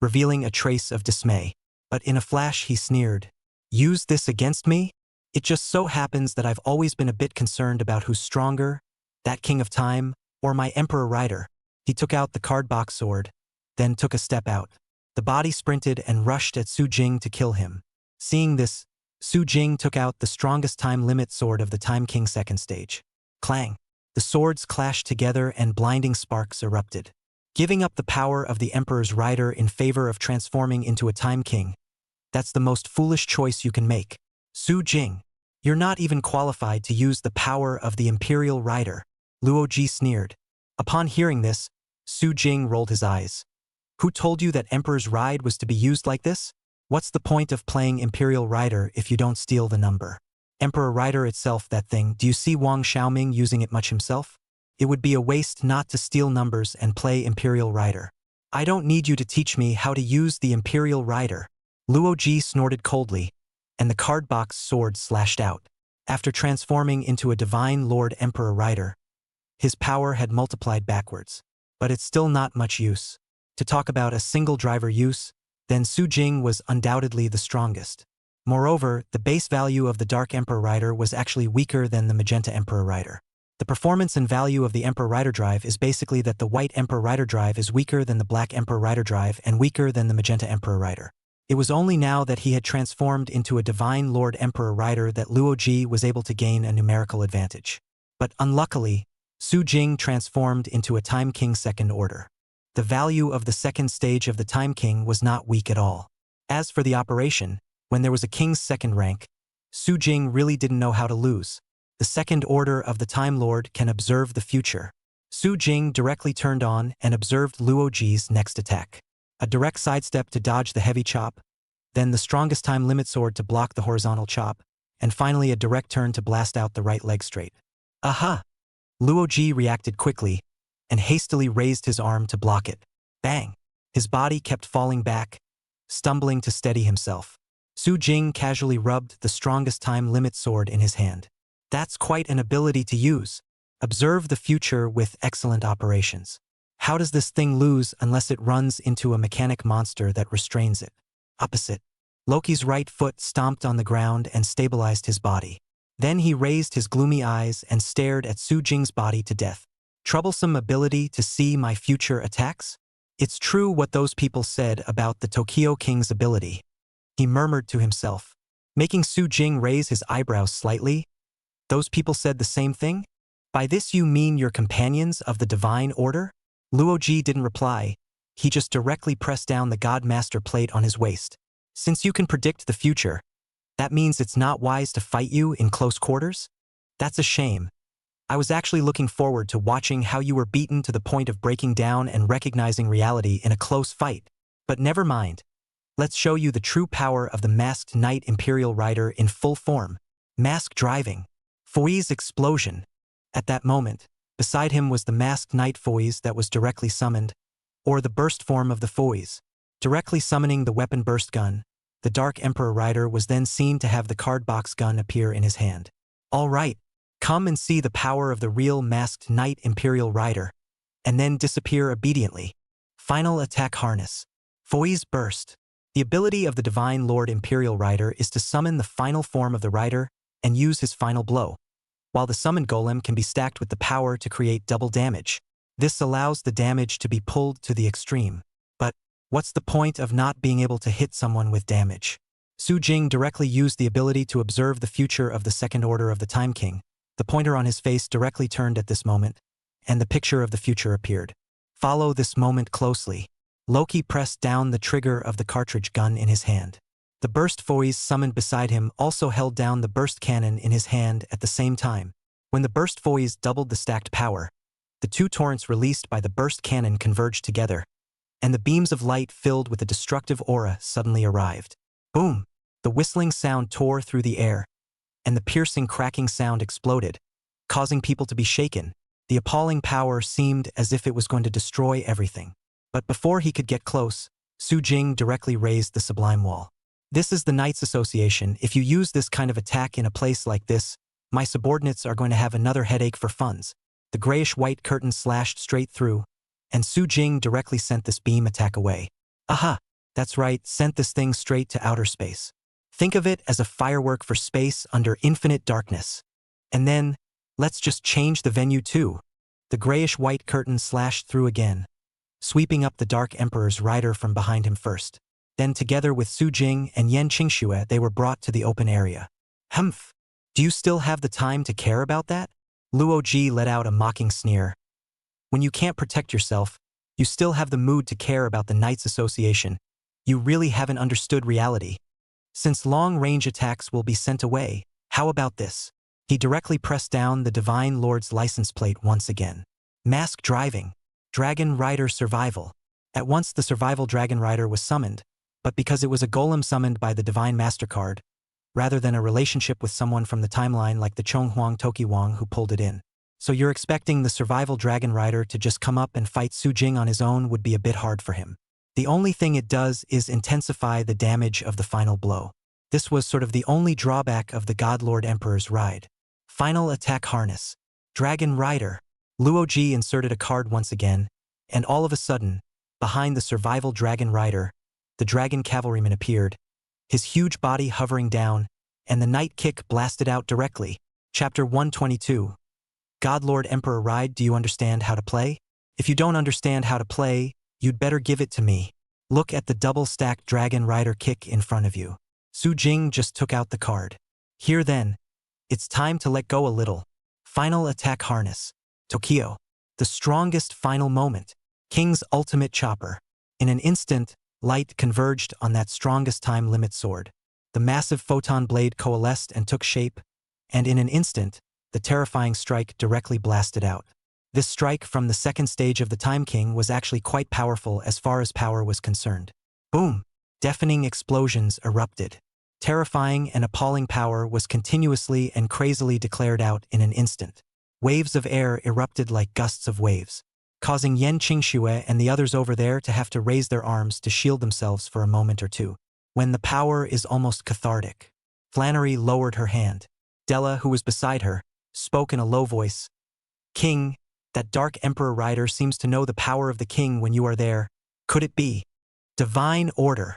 revealing a trace of dismay. But in a flash he sneered. Use this against me? It just so happens that I've always been a bit concerned about who's stronger, that King of Time, or my Emperor Rider. He took out the card-box sword, then took a step out. The body sprinted and rushed at Su Jing to kill him. Seeing this, Su Jing took out the strongest time limit sword of the Time King second stage. Clang! The swords clashed together and blinding sparks erupted. Giving up the power of the Emperor's Rider in favor of transforming into a Time King. That's the most foolish choice you can make. Su Jing, you're not even qualified to use the power of the Imperial Rider. Luo Ji sneered. Upon hearing this, Su Jing rolled his eyes. Who told you that Emperor's Ride was to be used like this? What's the point of playing Imperial Rider if you don't steal the number? Emperor Rider itself, that thing, do you see Wang Xiaoming using it much himself? It would be a waste not to steal numbers and play Imperial Rider. I don't need you to teach me how to use the Imperial Rider. Luo Ji snorted coldly, and the card box sword slashed out. After transforming into a Divine Lord Emperor Rider, his power had multiplied backwards. But it's still not much use. To talk about a single driver use, then Su Jing was undoubtedly the strongest. Moreover, the base value of the Dark Emperor Rider was actually weaker than the Magenta Emperor Rider. The performance and value of the Emperor Rider drive is basically that the White Emperor Rider drive is weaker than the Black Emperor Rider drive and weaker than the Magenta Emperor Rider. It was only now that he had transformed into a Divine Lord Emperor Rider that Luo Ji was able to gain a numerical advantage. But unluckily, Su Jing transformed into a Time King Second Order. The value of the second stage of the Time King was not weak at all. As for the operation, when there was a King's second rank, Su Jing really didn't know how to lose. The Second Order of the Time Lord can observe the future. Su Jing directly turned on and observed Luo Ji's next attack. A direct sidestep to dodge the heavy chop, then the strongest time limit sword to block the horizontal chop, and finally a direct turn to blast out the right leg straight. Aha! Luo Ji reacted quickly and hastily raised his arm to block it. Bang! His body kept falling back, stumbling to steady himself. Su Jing casually rubbed the strongest time limit sword in his hand. That's quite an ability to use. Observe the future with excellent operations. How does this thing lose unless it runs into a mechanic monster that restrains it? Opposite. Loki's right foot stomped on the ground and stabilized his body. Then he raised his gloomy eyes and stared at Su Jing's body to death. Troublesome ability to see my future attacks? It's true what those people said about the Tokyo King's ability, he murmured to himself, making Su Jing raise his eyebrows slightly. Those people said the same thing? By this you mean your companions of the Divine Order? Luo Ji didn't reply. He just directly pressed down the God Master plate on his waist. Since you can predict the future, that means it's not wise to fight you in close quarters? That's a shame. I was actually looking forward to watching how you were beaten to the point of breaking down and recognizing reality in a close fight. But never mind. Let's show you the true power of the Masked Knight Imperial Rider in full form. Mask driving. Foi's explosion. At that moment, beside him was the Masked Knight Foi's that was directly summoned, or the burst form of the Foi's. Directly summoning the weapon burst gun, the Dark Emperor Rider was then seen to have the card box gun appear in his hand. All right, come and see the power of the real Masked Knight Imperial Rider, and then disappear obediently. Final attack harness. Foi's burst. The ability of the Divine Lord Imperial Rider is to summon the final form of the rider and use his final blow, while the summoned golem can be stacked with the power to create double damage. This allows the damage to be pulled to the extreme. But what's the point of not being able to hit someone with damage? Su Jing directly used the ability to observe the future of the Second Order of the Time King. The pointer on his face directly turned at this moment, and the picture of the future appeared. Follow this moment closely. Loki pressed down the trigger of the cartridge gun in his hand. The burst Foi's summoned beside him also held down the burst cannon in his hand at the same time. When the burst Foi's doubled the stacked power, the two torrents released by the burst cannon converged together, and the beams of light filled with a destructive aura suddenly arrived. Boom! The whistling sound tore through the air, and the piercing cracking sound exploded, causing people to be shaken. The appalling power seemed as if it was going to destroy everything. But before he could get close, Su Jing directly raised the Sublime Wall. This is the Knights Association. If you use this kind of attack in a place like this, my subordinates are going to have another headache for funds. The grayish-white curtain slashed straight through, and Su Jing directly sent this beam attack away. Aha! That's right, sent this thing straight to outer space. Think of it as a firework for space under infinite darkness. And then, let's just change the venue too. The grayish-white curtain slashed through again, sweeping up the Dark Emperor's rider from behind him first. Then together with Su Jing and Yan Qingxue they were brought to the open area. Humph! Do you still have the time to care about that? Luo Ji let out a mocking sneer. When you can't protect yourself, you still have the mood to care about the Knights Association. You really haven't understood reality. Since long-range attacks will be sent away, how about this? He directly pressed down the Divine Lord's license plate once again. Mask driving. Dragon Rider survival. At once the survival Dragon Rider was summoned, but because it was a golem summoned by the Divine Mastercard, rather than a relationship with someone from the timeline like the Chonghuang Tokiwang who pulled it in. So you're expecting the survival dragon rider to just come up and fight Su Jing on his own would be a bit hard for him. The only thing it does is intensify the damage of the final blow. This was sort of the only drawback of the God Lord Emperor's ride. Final attack harness. Dragon Rider. Luoji inserted a card once again, and all of a sudden, behind the survival dragon rider, the dragon cavalryman appeared, his huge body hovering down, and the night kick blasted out directly. Chapter 122. God Lord Emperor Ride, do you understand how to play? If you don't understand how to play, you'd better give it to me. Look at the double-stacked dragon rider kick in front of you. Su Jing just took out the card. Here then, it's time to let go a little. Final attack harness. Tokyo. The strongest final moment. King's ultimate chopper. In an instant, light converged on that strongest time limit sword. The massive photon blade coalesced and took shape, and in an instant, the terrifying strike directly blasted out. This strike from the second stage of the Time King was actually quite powerful as far as power was concerned. Boom! Deafening explosions erupted. Terrifying and appalling power was continuously and crazily declared out in an instant. Waves of air erupted like gusts of waves, causing Yen Qingxue and the others over there to have to raise their arms to shield themselves for a moment or two. When the power is almost cathartic. Flannery lowered her hand. Della, who was beside her, spoke in a low voice. King, that dark Emperor Rider seems to know the power of the king when you are there. Could it be? Divine order.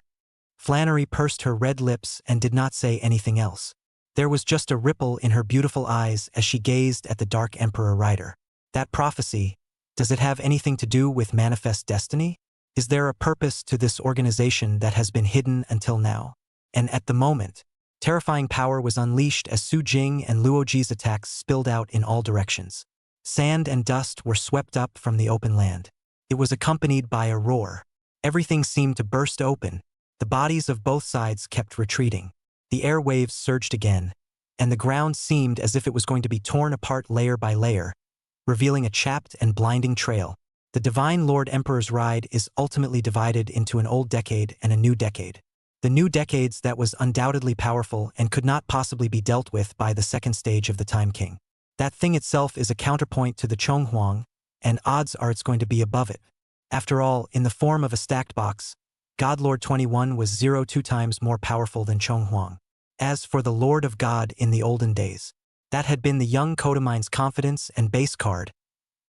Flannery pursed her red lips and did not say anything else. There was just a ripple in her beautiful eyes as she gazed at the dark Emperor Rider. That prophecy, does it have anything to do with manifest destiny? Is there a purpose to this organization that has been hidden until now? And at the moment, terrifying power was unleashed as Su Jing and Luoji's attacks spilled out in all directions. Sand and dust were swept up from the open land. It was accompanied by a roar. Everything seemed to burst open. The bodies of both sides kept retreating. The air waves surged again, and the ground seemed as if it was going to be torn apart layer by layer, revealing a chapped and blinding trail. The Divine Lord Emperor's ride is ultimately divided into an old decade and a new decade. The new decades that was undoubtedly powerful and could not possibly be dealt with by the second stage of the Time King. That thing itself is a counterpoint to the Chonghuang, and odds are it's going to be above it. After all, in the form of a stacked box, God Lord 21 was 2 times more powerful than Chonghuang. As for the Lord of God in the olden days, that had been the young Kodamine's confidence and base card,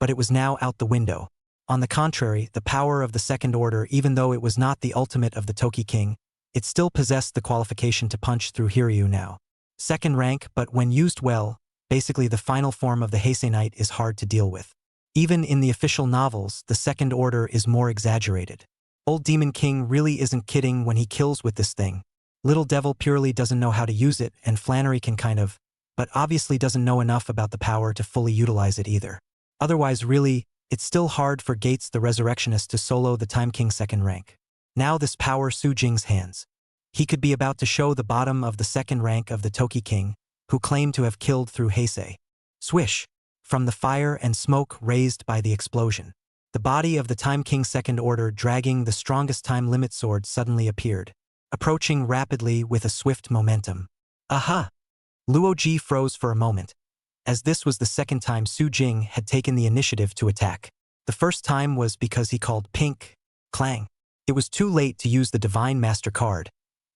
but it was now out the window. On the contrary, the power of the Second Order, even though it was not the ultimate of the Toki King, it still possessed the qualification to punch through Hiryu now. Second rank, but when used well, basically the final form of the Heisei Knight is hard to deal with. Even in the official novels, the Second Order is more exaggerated. Old Demon King really isn't kidding when he kills with this thing. Little Devil purely doesn't know how to use it, and Flannery can kind of, but obviously doesn't know enough about the power to fully utilize it either. Otherwise, really, it's still hard for Gates the Resurrectionist to solo the Time King second rank. Now this power Su Jing's hands. He could be about to show the bottom of the second rank of the Toki King, who claimed to have killed through Heisei. Swish! From the fire and smoke raised by the explosion, the body of the Time King Second Order dragging the strongest time limit sword suddenly appeared, approaching rapidly with a swift momentum. Aha! Luoji froze for a moment, as this was the second time Su Jing had taken the initiative to attack. The first time was because he called pink, clang. It was too late to use the Divine Master card,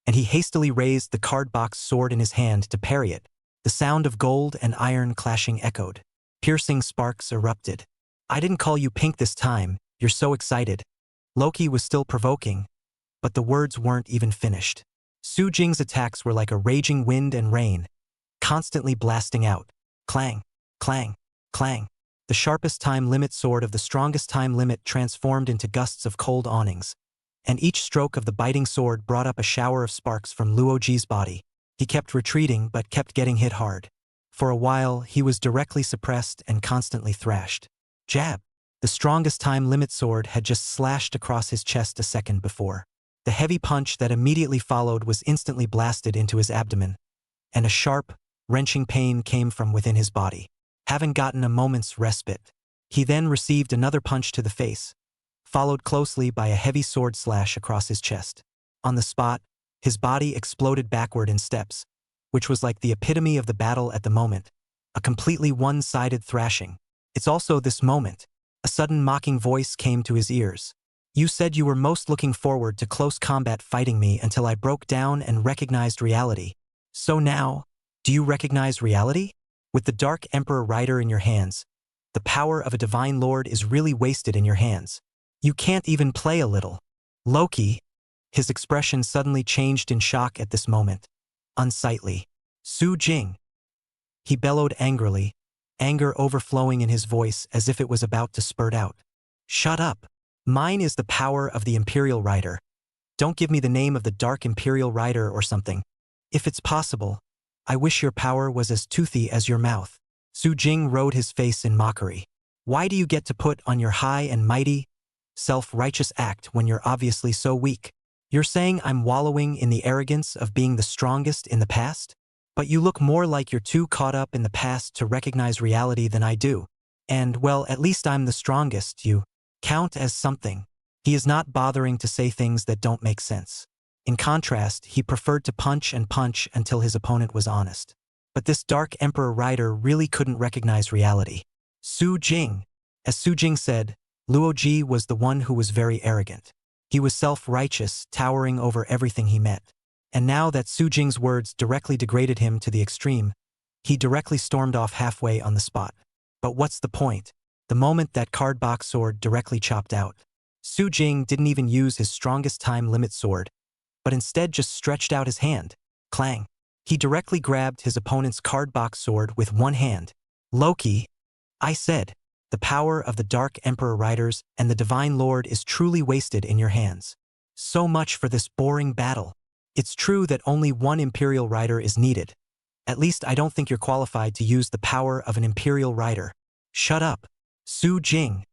and he hastily raised the card box sword in his hand to parry it. The sound of gold and iron clashing echoed. Piercing sparks erupted. I didn't call you pink this time, you're so excited. Loki was still provoking, but the words weren't even finished. Su Jing's attacks were like a raging wind and rain, constantly blasting out. Clang, clang, clang. The sharpest time limit sword of the strongest time limit transformed into gusts of cold awnings, and each stroke of the biting sword brought up a shower of sparks from Luoji's body. He kept retreating but kept getting hit hard. For a while, he was directly suppressed and constantly thrashed. Jab! The strongest time limit sword had just slashed across his chest a second before. The heavy punch that immediately followed was instantly blasted into his abdomen, and a sharp, wrenching pain came from within his body. Having gotten a moment's respite, he then received another punch to the face, followed closely by a heavy sword slash across his chest. On the spot, his body exploded backward in steps, which was like the epitome of the battle at the moment, a completely one-sided thrashing. It's also this moment. A sudden mocking voice came to his ears. You said you were most looking forward to close combat fighting me until I broke down and recognized reality. So now, do you recognize reality? With the Dark Emperor Rider in your hands, the power of a divine lord is really wasted in your hands. You can't even play a little. Loki. His expression suddenly changed in shock at this moment. Unsightly. Su Jing. He bellowed angrily, anger overflowing in his voice as if it was about to spurt out. Shut up. Mine is the power of the Imperial Rider. Don't give me the name of the Dark Imperial Rider or something. If it's possible, I wish your power was as toothy as your mouth. Su Jing rode his face in mockery. Why do you get to put on your high and mighty, self-righteous act when you're obviously so weak? You're saying I'm wallowing in the arrogance of being the strongest in the past? But you look more like you're too caught up in the past to recognize reality than I do. And, well, at least I'm the strongest, you count as something. He is not bothering to say things that don't make sense. In contrast, he preferred to punch and punch until his opponent was honest. But this Dark Emperor Rider really couldn't recognize reality. Su Jing. As Su Jing said, Luoji was the one who was very arrogant. He was self-righteous, towering over everything he met. And now that Su Jing's words directly degraded him to the extreme, he directly stormed off halfway on the spot. But what's the point? The moment that card box sword directly chopped out. Su Jing didn't even use his strongest time limit sword, but instead just stretched out his hand. Clang. He directly grabbed his opponent's card box sword with one hand. Loki. I said, the power of the Dark Emperor Riders and the Divine Lord is truly wasted in your hands. So much for this boring battle. It's true that only one Imperial Rider is needed. At least I don't think you're qualified to use the power of an Imperial Rider. Shut up. Su Jing.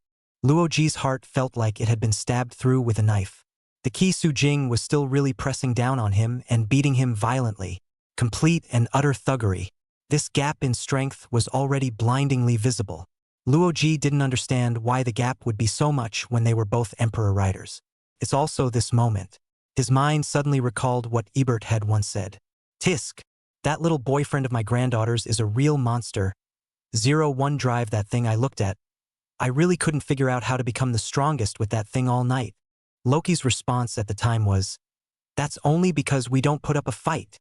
Luoji's heart felt like it had been stabbed through with a knife. The key Su Jing was still really pressing down on him and beating him violently. Complete and utter thuggery. This gap in strength was already blindingly visible. Luoji didn't understand why the gap would be so much when they were both Emperor Riders. It's also this moment. His mind suddenly recalled what Ebert had once said. Tisk. That little boyfriend of my granddaughter's is a real monster. 01 drive, that thing I looked at. I really couldn't figure out how to become the strongest with that thing all night. Loki's response at the time was, that's only because we don't put up a fight.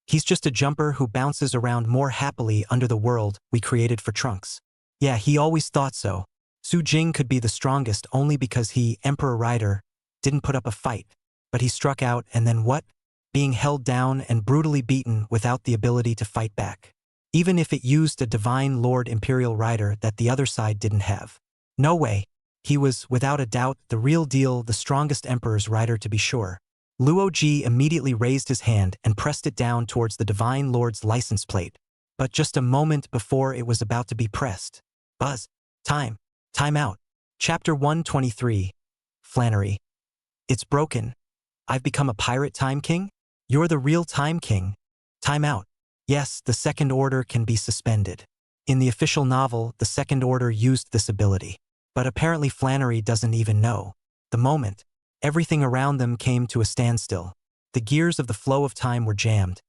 He's just a jumper who bounces around more happily under the world we created for Trunks. Yeah, he always thought so. Su Jing could be the strongest only because he, Emperor Rider, didn't put up a fight. But he struck out and then what? Being held down and brutally beaten without the ability to fight back. Even if it used a Divine Lord Imperial Rider that the other side didn't have. No way. He was, without a doubt, the real deal, the strongest Emperor's Rider to be sure. Luoji immediately raised his hand and pressed it down towards the Divine Lord's license plate. But just a moment before it was about to be pressed. Buzz. Time. Time out. Chapter 123. Flannery. It's broken. I've become a pirate Time King? You're the real Time King. Time out. Yes, the Second Order can be suspended. In the official novel, the Second Order used this ability. But apparently Flannery doesn't even know. The moment, everything around them came to a standstill. The gears of the flow of time were jammed,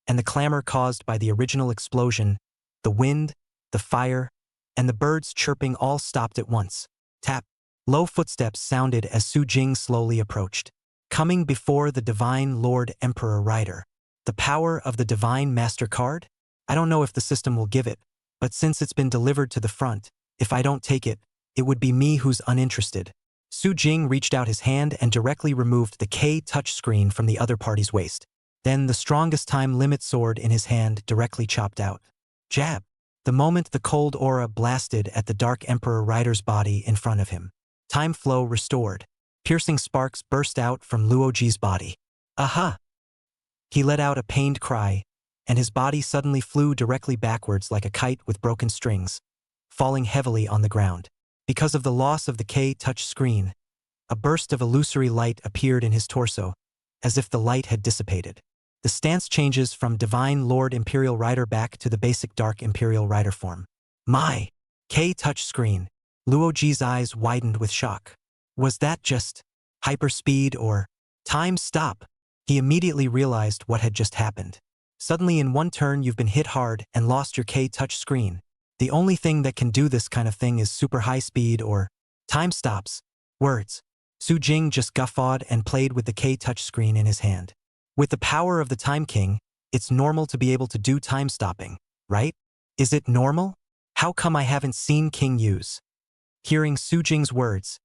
and the clamor caused by the original explosion, the wind, the fire, and the birds chirping all stopped at once. Tap. Low footsteps sounded as Su Jing slowly approached. Coming before the Divine Lord Emperor Rider. The power of the Divine Master Card? I don't know if the system will give it, but since it's been delivered to the front, if I don't take it, it would be me who's uninterested. Su Jing reached out his hand and directly removed the K touchscreen from the other party's waist. Then the strongest time limit sword in his hand directly chopped out. Jab. The moment the cold aura blasted at the Dark Emperor Rider's body in front of him. Time flow restored. Piercing sparks burst out from Luoji's body. Aha! He let out a pained cry, and his body suddenly flew directly backwards like a kite with broken strings, falling heavily on the ground. Because of the loss of the K touch screen, a burst of illusory light appeared in his torso, as if the light had dissipated. The stance changes from Divine Lord Imperial Rider back to the basic Dark Imperial Rider form. My! K touch screen. Luoji's eyes widened with shock. Was that just hyperspeed or time stop? He immediately realized what had just happened. Suddenly in one turn you've been hit hard and lost your K touch screen. The only thing that can do this kind of thing is super high speed or time stops. Words. Su Jing just guffawed and played with the K touch screen in his hand. With the power of the Time King, it's normal to be able to do time stopping, right? Is it normal? How come I haven't seen King use? Hearing Su Jing's words,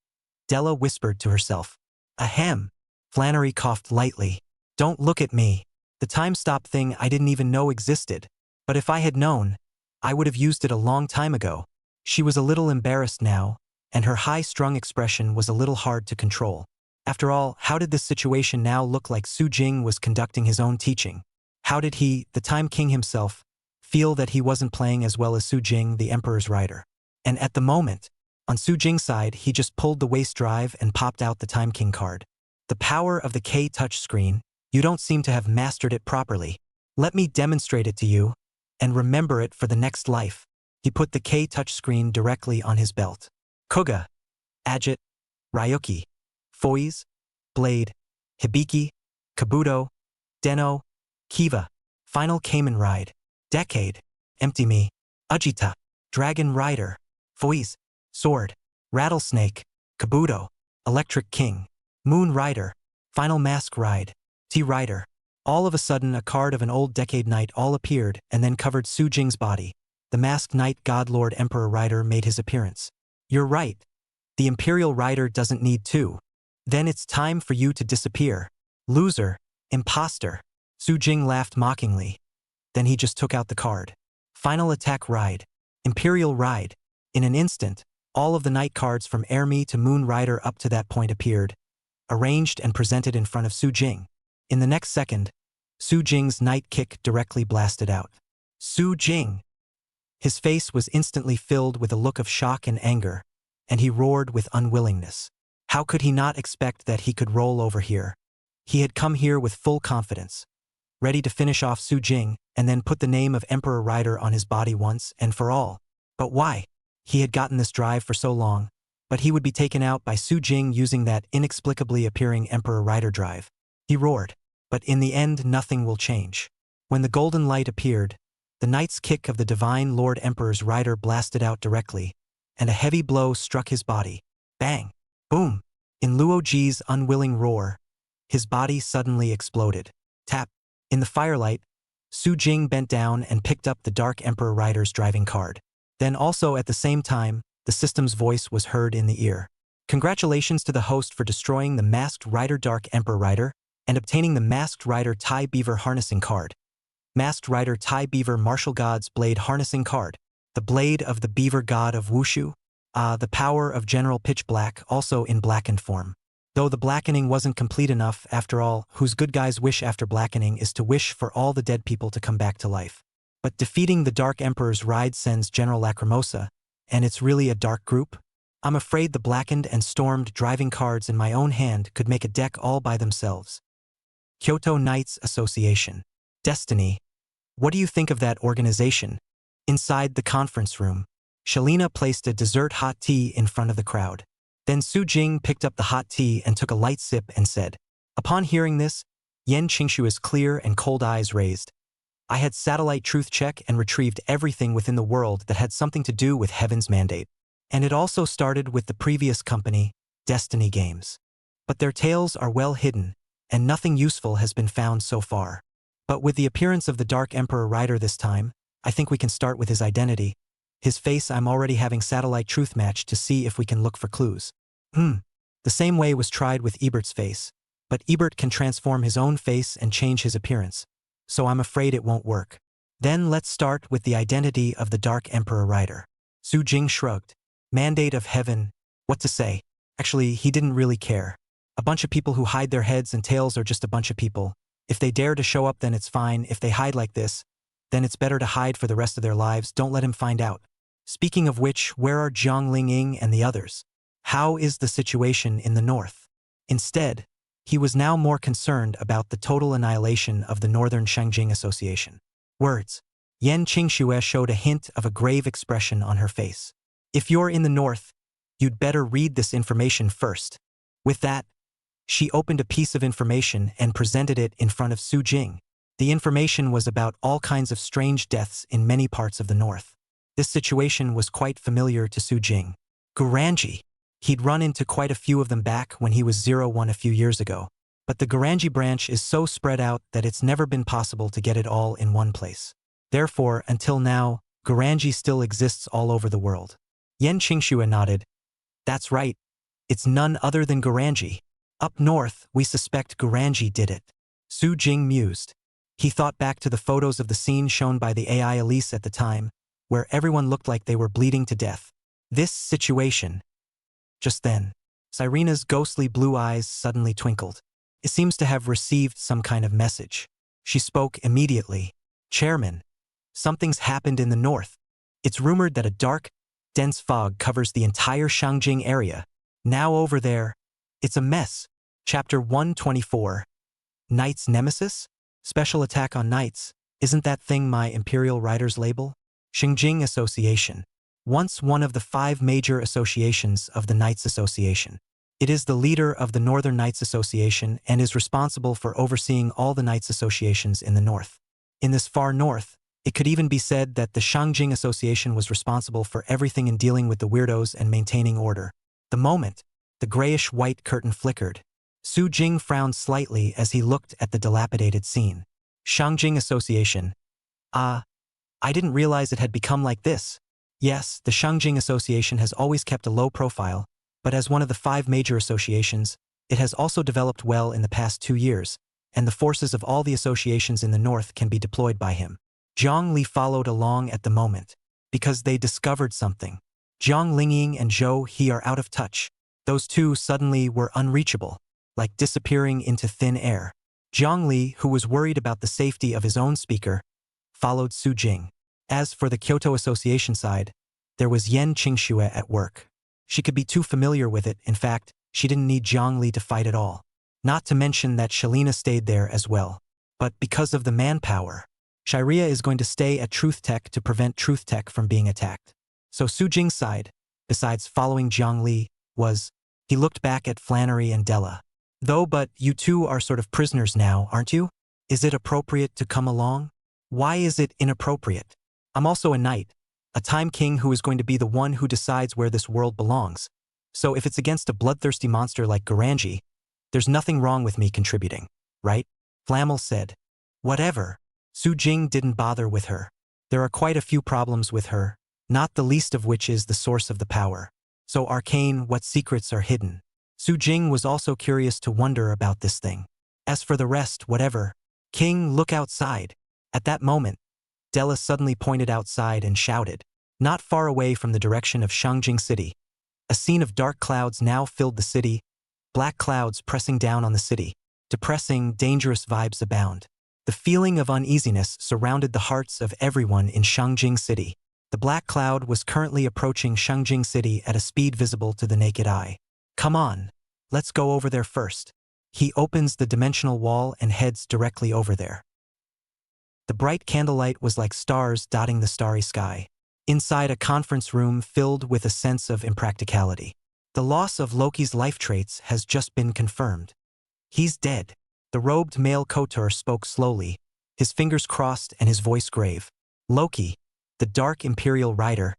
Della whispered to herself. Ahem. Flannery coughed lightly. Don't look at me. The time stop thing I didn't even know existed. But if I had known, I would have used it a long time ago. She was a little embarrassed now, and her high-strung expression was a little hard to control. After all, how did this situation now look like Su Jing was conducting his own teaching? How did he, the Time King himself, feel that he wasn't playing as well as Su Jing, the Emperor's rider? And at the moment, on Su Jing's side, he just pulled the waist drive and popped out the Time King card. The power of the K touch screen, you don't seem to have mastered it properly. Let me demonstrate it to you, and remember it for the next life. He put the K touch screen directly on his belt. Koga, Ajit, Ryuki, Foiz, Blade, Hibiki, Kabuto, Deno, Kiva, Final Kamen Ride, Decade, Empty Me, Ajita, Dragon Rider, Foiz, Sword, Rattlesnake, Kabuto, Electric King, Moon Rider, Final Mask Ride, T-Rider. All of a sudden a card of an old Decade Knight all appeared and then covered Su Jing's body. The masked Knight God Lord Emperor Rider made his appearance. You're right. The Imperial Rider doesn't need to. Then it's time for you to disappear. Loser, imposter. Su Jing laughed mockingly. Then he just took out the card. Final Attack Ride, Imperial Ride. In an instant, all of the Knight cards from Ermi to Moon Rider up to that point appeared, arranged and presented in front of Su Jing. In the next second, Su Jing's Knight kick directly blasted out. Su Jing! His face was instantly filled with a look of shock and anger, and he roared with unwillingness. How could he not expect that he could roll over here? He had come here with full confidence, ready to finish off Su Jing and then put the name of Emperor Rider on his body once and for all. But why? He had gotten this drive for so long, but he would be taken out by Su Jing using that inexplicably appearing Emperor Rider drive. He roared. But in the end, nothing will change. When the golden light appeared, the Knight's kick of the Divine Lord Emperor's rider blasted out directly, and a heavy blow struck his body. Bang! Boom! In Luo Ji's unwilling roar, his body suddenly exploded. Tap! In the firelight, Su Jing bent down and picked up the Dark Emperor Rider's driving card. Then also at the same time, the system's voice was heard in the ear. Congratulations to the host for destroying the Masked Rider Dark Emperor Rider and obtaining the Masked Rider Tai Beaver Harnessing card. Masked Rider Tai Beaver Martial God's Blade Harnessing card. The blade of the Beaver God of Wushu. The power of General Pitch Black, also in blackened form. Though the blackening wasn't complete enough, after all, whose good guys wish after blackening is to wish for all the dead people to come back to life. But defeating the Dark Emperor's ride sends General Lacrimosa, and it's really a dark group? I'm afraid the blackened and stormed driving cards in my own hand could make a deck all by themselves. Kyoto Knights Association. Destiny. What do you think of that organization? Inside the conference room, Shalina placed a dessert hot tea in front of the crowd. Then Su Jing picked up the hot tea and took a light sip and said, upon hearing this, Yen Qingshua's clear and cold eyes raised. I had satellite truth check and retrieved everything within the world that had something to do with Heaven's mandate. And it also started with the previous company, Destiny Games. But their tales are well hidden, and nothing useful has been found so far. But with the appearance of the Dark Emperor Rider this time, I think we can start with his identity. His face I'm already having satellite truth match to see if we can look for clues. The same way was tried with Ebert's face, but Ebert can transform his own face and change his appearance, so I'm afraid it won't work. Then let's start with the identity of the Dark Emperor Rider. Su Jing shrugged. Mandate of Heaven, what to say? Actually, he didn't really care. A bunch of people who hide their heads and tails are just a bunch of people. If they dare to show up, then it's fine. If they hide like this, then it's better to hide for the rest of their lives. Don't let him find out. Speaking of which, where are Jiang Ling and the others? How is the situation in the north? Instead, he was now more concerned about the total annihilation of the Northern Shangjing Association. Words. Yen Qingxue showed a hint of a grave expression on her face. If you're in the north, you'd better read this information first. With that, she opened a piece of information and presented it in front of Su Jing. The information was about all kinds of strange deaths in many parts of the north. This situation was quite familiar to Su Jing. Guranji. He'd run into quite a few of them back when he was 01 a few years ago. But the Guranji branch is so spread out that it's never been possible to get it all in one place. Therefore, until now, Guranji still exists all over the world. Yen Qingxue nodded. That's right. It's none other than Guranji. Up north, we suspect Guranji did it. Su Jing mused. He thought back to the photos of the scene shown by the AI Elise at the time, where everyone looked like they were bleeding to death. This situation. Just then, Cyrena's ghostly blue eyes suddenly twinkled. It seems to have received some kind of message. She spoke immediately. Chairman, something's happened in the north. It's rumored that a dark, dense fog covers the entire Shangjing area. Now over there, it's a mess. Chapter 124. Knight's Nemesis? Special attack on knights. Isn't that thing my Imperial Riders label? Xingjing Association. Once one of the 5 major associations of the Knights Association. It is the leader of the Northern Knights Association and is responsible for overseeing all the Knights Associations in the north. In this far north, it could even be said that the Shangjing Association was responsible for everything in dealing with the weirdos and maintaining order. The moment the grayish-white curtain flickered, Su Jing frowned slightly as he looked at the dilapidated scene. Shangjing Association. I didn't realize it had become like this. Yes, the Shangjing Association has always kept a low profile, but as one of the 5 major associations, it has also developed well in the past 2 years, and the forces of all the associations in the north can be deployed by him. Zhang Li followed along at the moment, because they discovered something. Jiang Lingying and Zhou He are out of touch. Those two suddenly were unreachable, like disappearing into thin air. Jiang Li, who was worried about the safety of his own speaker, followed Su Jing. As for the Kyoto Association side, there was Yen Qingxue at work. She could be too familiar with it. In fact, she didn't need Jiang Li to fight at all. Not to mention that Shalina stayed there as well. But because of the manpower, Shiria is going to stay at Truth Tech to prevent Truth Tech from being attacked. So Su Jing's side, besides following Jiang Li, he looked back at Flannery and Della. But you two are sort of prisoners now, aren't you? Is it appropriate to come along? Why is it inappropriate? I'm also a knight, a time king who is going to be the one who decides where this world belongs. So if it's against a bloodthirsty monster like Guranji, there's nothing wrong with me contributing, right? Flammel said. Whatever. Su Jing didn't bother with her. There are quite a few problems with her, not the least of which is the source of the power. So arcane, what secrets are hidden? Su Jing was also curious to wonder about this thing. As for the rest, whatever. King, look outside. At that moment, Della suddenly pointed outside and shouted. Not far away from the direction of Shangjing City, a scene of dark clouds now filled the city, black clouds pressing down on the city. Depressing, dangerous vibes abound. The feeling of uneasiness surrounded the hearts of everyone in Shangjing City. The black cloud was currently approaching Shangjing City at a speed visible to the naked eye. Come on, let's go over there first. He opens the dimensional wall and heads directly over there. The bright candlelight was like stars dotting the starry sky. Inside a conference room filled with a sense of impracticality. The loss of Loki's life traits has just been confirmed. He's dead. The robed male Kotor spoke slowly, his fingers crossed and his voice grave. Loki, the dark Imperial rider,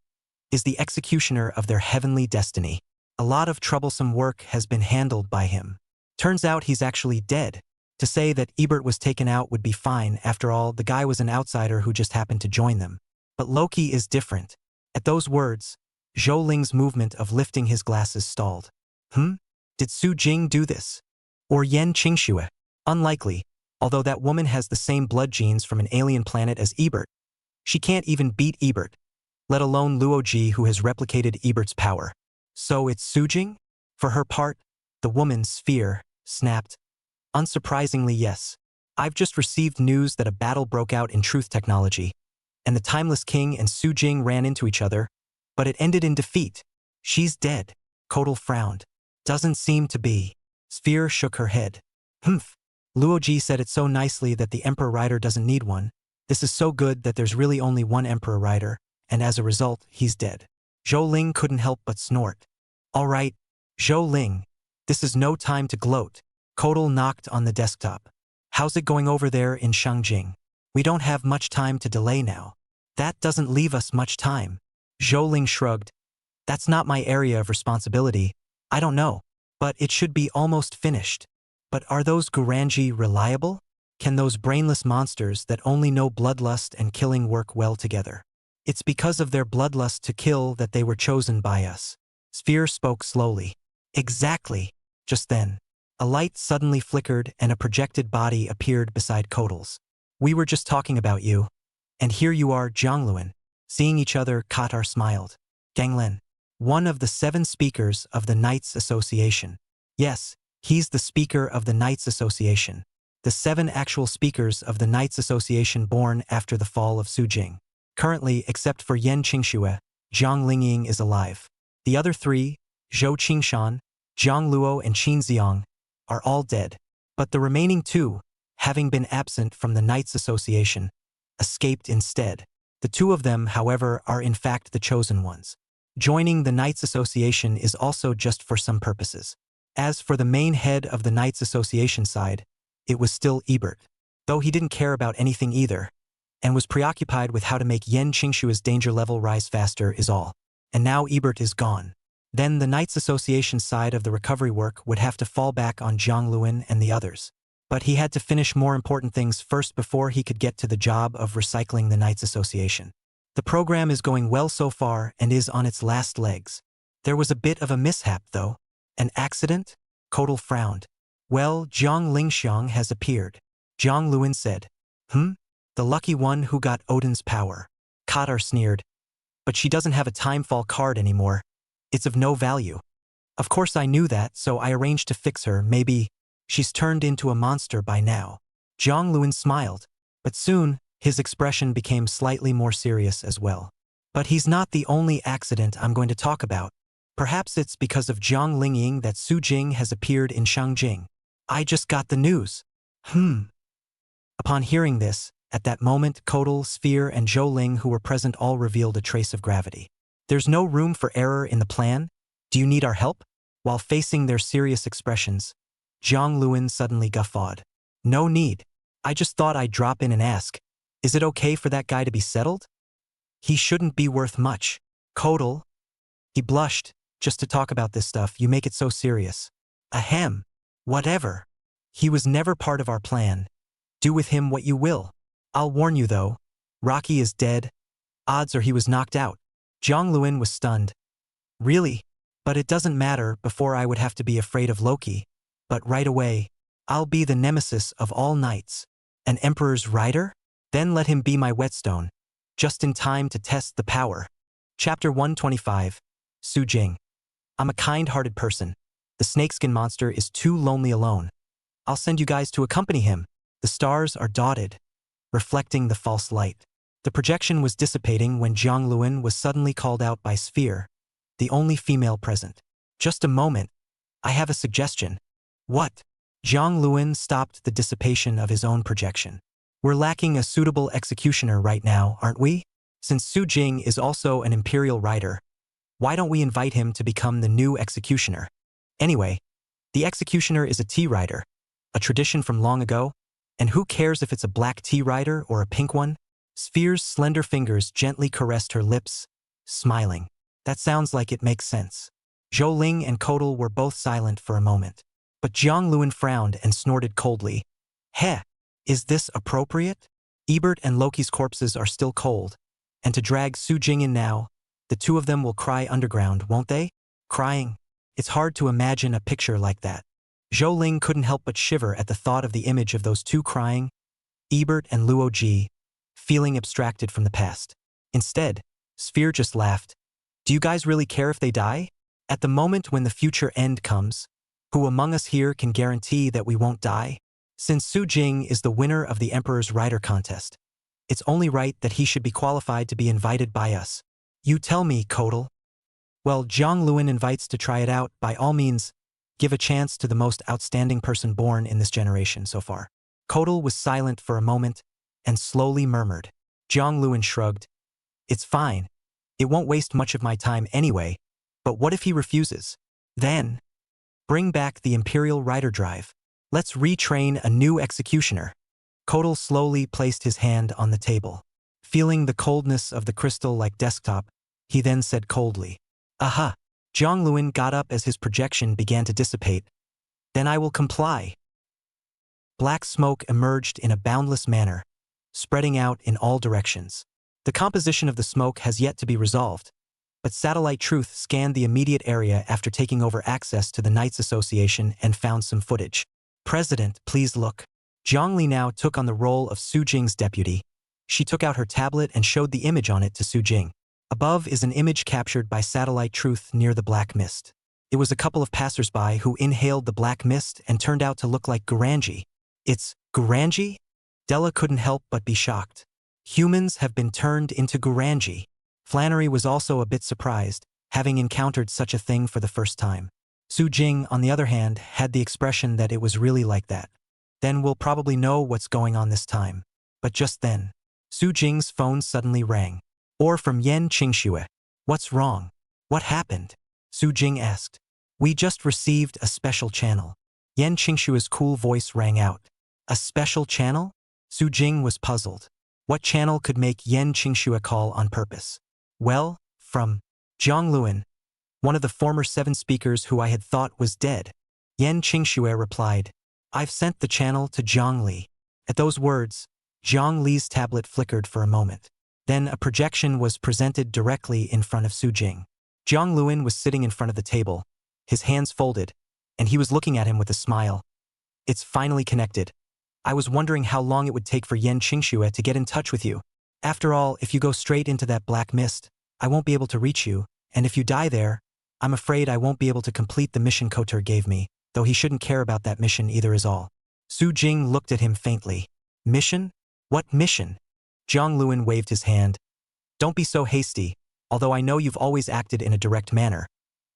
is the executioner of their heavenly destiny. A lot of troublesome work has been handled by him. Turns out he's actually dead. To say that Ebert was taken out would be fine. After all, the guy was an outsider who just happened to join them. But Loki is different. At those words, Zhou Ling's movement of lifting his glasses stalled. Did Su Jing do this? Or Yen Qingxue? Unlikely, although that woman has the same blood genes from an alien planet as Ebert. She can't even beat Ebert, let alone Luoji, who has replicated Ebert's power. So it's Su Jing? For her part, the woman's sphere snapped. Unsurprisingly, yes. I've just received news that a battle broke out in Truth Technology, and the Timeless King and Su Jing ran into each other, but it ended in defeat. She's dead. Kotal frowned. Doesn't seem to be. Sphere shook her head. Luoji said it so nicely that the Emperor Rider doesn't need one. This is so good that there's really only one Emperor Rider, and as a result, he's dead. Zhou Ling couldn't help but snort. All right, Zhou Ling, this is no time to gloat. Kotal knocked on the desktop. How's it going over there in Shangjing? We don't have much time to delay now. That doesn't leave us much time. Zhou Ling shrugged. That's not my area of responsibility. I don't know. But it should be almost finished. But are those Guranji reliable? Can those brainless monsters that only know bloodlust and killing work well together? It's because of their bloodlust to kill that they were chosen by us. Sphere spoke slowly. Exactly. Just then, a light suddenly flickered and a projected body appeared beside Kotal's. We were just talking about you. And here you are, Jiangluan. Seeing each other, Katar smiled. Ganglen, one of the 7 speakers of the Knights Association. Yes, he's the speaker of the Knights Association. The 7 actual speakers of the Knights Association born after the fall of Sujing. Currently, except for Yan Qingxue, Zhang Lingying is alive. The other 3, Zhou Qingshan, Zhang Luo and Qin Xiang, are all dead. But the remaining 2, having been absent from the Knights Association, escaped instead. The 2 of them, however, are in fact the chosen ones. Joining the Knights Association is also just for some purposes. As for the main head of the Knights Association side, it was still Ebert, though he didn't care about anything either, and was preoccupied with how to make Yan Qingshue's danger level rise faster is all. And now Ebert is gone. Then the Knights Association side of the recovery work would have to fall back on Zhang Luan and the others. But he had to finish more important things first before he could get to the job of recycling the Knights Association. The program is going well so far and is on its last legs. There was a bit of a mishap, though. An accident? Kotal frowned. Well, Zhang Lingxiang has appeared. Zhang Luan said. The lucky one who got Odin's power. Katar sneered. But she doesn't have a timefall card anymore. It's of no value. Of course I knew that, so I arranged to fix her. Maybe she's turned into a monster by now. Zhang Luan smiled, but soon his expression became slightly more serious as well. But he's not the only accident I'm going to talk about. Perhaps it's because of Zhang Lingying that Su Jing has appeared in Shangjing. I just got the news. Upon hearing this, at that moment Kotal, Sphere, and Zhou Ling who were present all revealed a trace of gravity. There's no room for error in the plan? Do you need our help? While facing their serious expressions, Zhang Luan suddenly guffawed. No need. I just thought I'd drop in and ask. Is it okay for that guy to be settled? He shouldn't be worth much. Kotal. He blushed. Just to talk about this stuff, you make it so serious. Ahem. Whatever. He was never part of our plan. Do with him what you will. I'll warn you though. Rocky is dead. Odds are he was knocked out. Zhang Luan was stunned. Really? But it doesn't matter. Before I would have to be afraid of Loki. But right away, I'll be the nemesis of all knights. An emperor's rider? Then let him be my whetstone. Just in time to test the power. Chapter 125. Su Jing. I'm a kind-hearted person. The snakeskin monster is too lonely alone. I'll send you guys to accompany him. The stars are dotted, reflecting the false light. The projection was dissipating when Zhang Luan was suddenly called out by Sphere, the only female present. Just a moment. I have a suggestion. What? Zhang Luan stopped the dissipation of his own projection. We're lacking a suitable executioner right now, aren't we? Since Su Jing is also an imperial rider, why don't we invite him to become the new executioner? Anyway, the executioner is a tea rider, a tradition from long ago, and who cares if it's a black tea rider or a pink one? Sphere's slender fingers gently caressed her lips, smiling. That sounds like it makes sense. Zhou Ling and Kotal were both silent for a moment. But Zhang Luan frowned and snorted coldly. Heh, is this appropriate? Ebert and Loki's corpses are still cold, and to drag Su Jing in now, the 2 of them will cry underground, won't they? Crying? It's hard to imagine a picture like that. Zhou Ling couldn't help but shiver at the thought of the image of those 2 crying, Ebert and Luo Ji, feeling abstracted from the past. Instead, Sphere just laughed. Do you guys really care if they die? At the moment when the future end comes, who among us here can guarantee that we won't die? Since Su Jing is the winner of the Emperor's Rider contest, it's only right that he should be qualified to be invited by us. You tell me, Kotal. Well, Zhang Luan invites to try it out. By all means, give a chance to the most outstanding person born in this generation so far. Kotal was silent for a moment and slowly murmured. Zhang Luan shrugged. It's fine. It won't waste much of my time anyway. But what if he refuses? Then, bring back the Imperial Rider Drive. Let's retrain a new executioner. Kotal slowly placed his hand on the table. Feeling the coldness of the crystal like desktop, he then said coldly, "Aha." Jiang Luan got up as his projection began to dissipate. "Then I will comply." Black smoke emerged in a boundless manner, spreading out in all directions. The composition of the smoke has yet to be resolved, but Satellite Truth scanned the immediate area after taking over access to the Knights Association and found some footage. "President, please look." Jiang Li now took on the role of Su Jing's deputy. She took out her tablet and showed the image on it to Su Jing. Above is an image captured by Satellite Truth near the black mist. It was a couple of passersby who inhaled the black mist and turned out to look like Guranji. "It's Guranji?" Della couldn't help but be shocked. Humans have been turned into Guranji. Flannery was also a bit surprised, having encountered such a thing for the first time. Su Jing, on the other hand, had the expression that it was really like that. "Then we'll probably know what's going on this time." But just then, Su Jing's phone suddenly rang. Or from Yan Qingxue. "What's wrong? What happened?" Su Jing asked. "We just received a special channel." Yan Qingxue's cool voice rang out. "A special channel?" Su Jing was puzzled. What channel could make Yan Qingxue call on purpose? "Well, from Jiang Luan, one of the former 7 speakers who I had thought was dead." Yan Qingxue replied, "I've sent the channel to Jiang Li." At those words, Jiang Li's tablet flickered for a moment. Then a projection was presented directly in front of Su Jing. Jiang Luan was sitting in front of the table, his hands folded, and he was looking at him with a smile. "It's finally connected. I was wondering how long it would take for Yan Qingxue to get in touch with you. After all, if you go straight into that black mist, I won't be able to reach you, and if you die there, I'm afraid I won't be able to complete the mission Koter gave me, though he shouldn't care about that mission either is all." Su Jing looked at him faintly. "Mission? What mission?" Jiang Luan waved his hand. "Don't be so hasty, although I know you've always acted in a direct manner.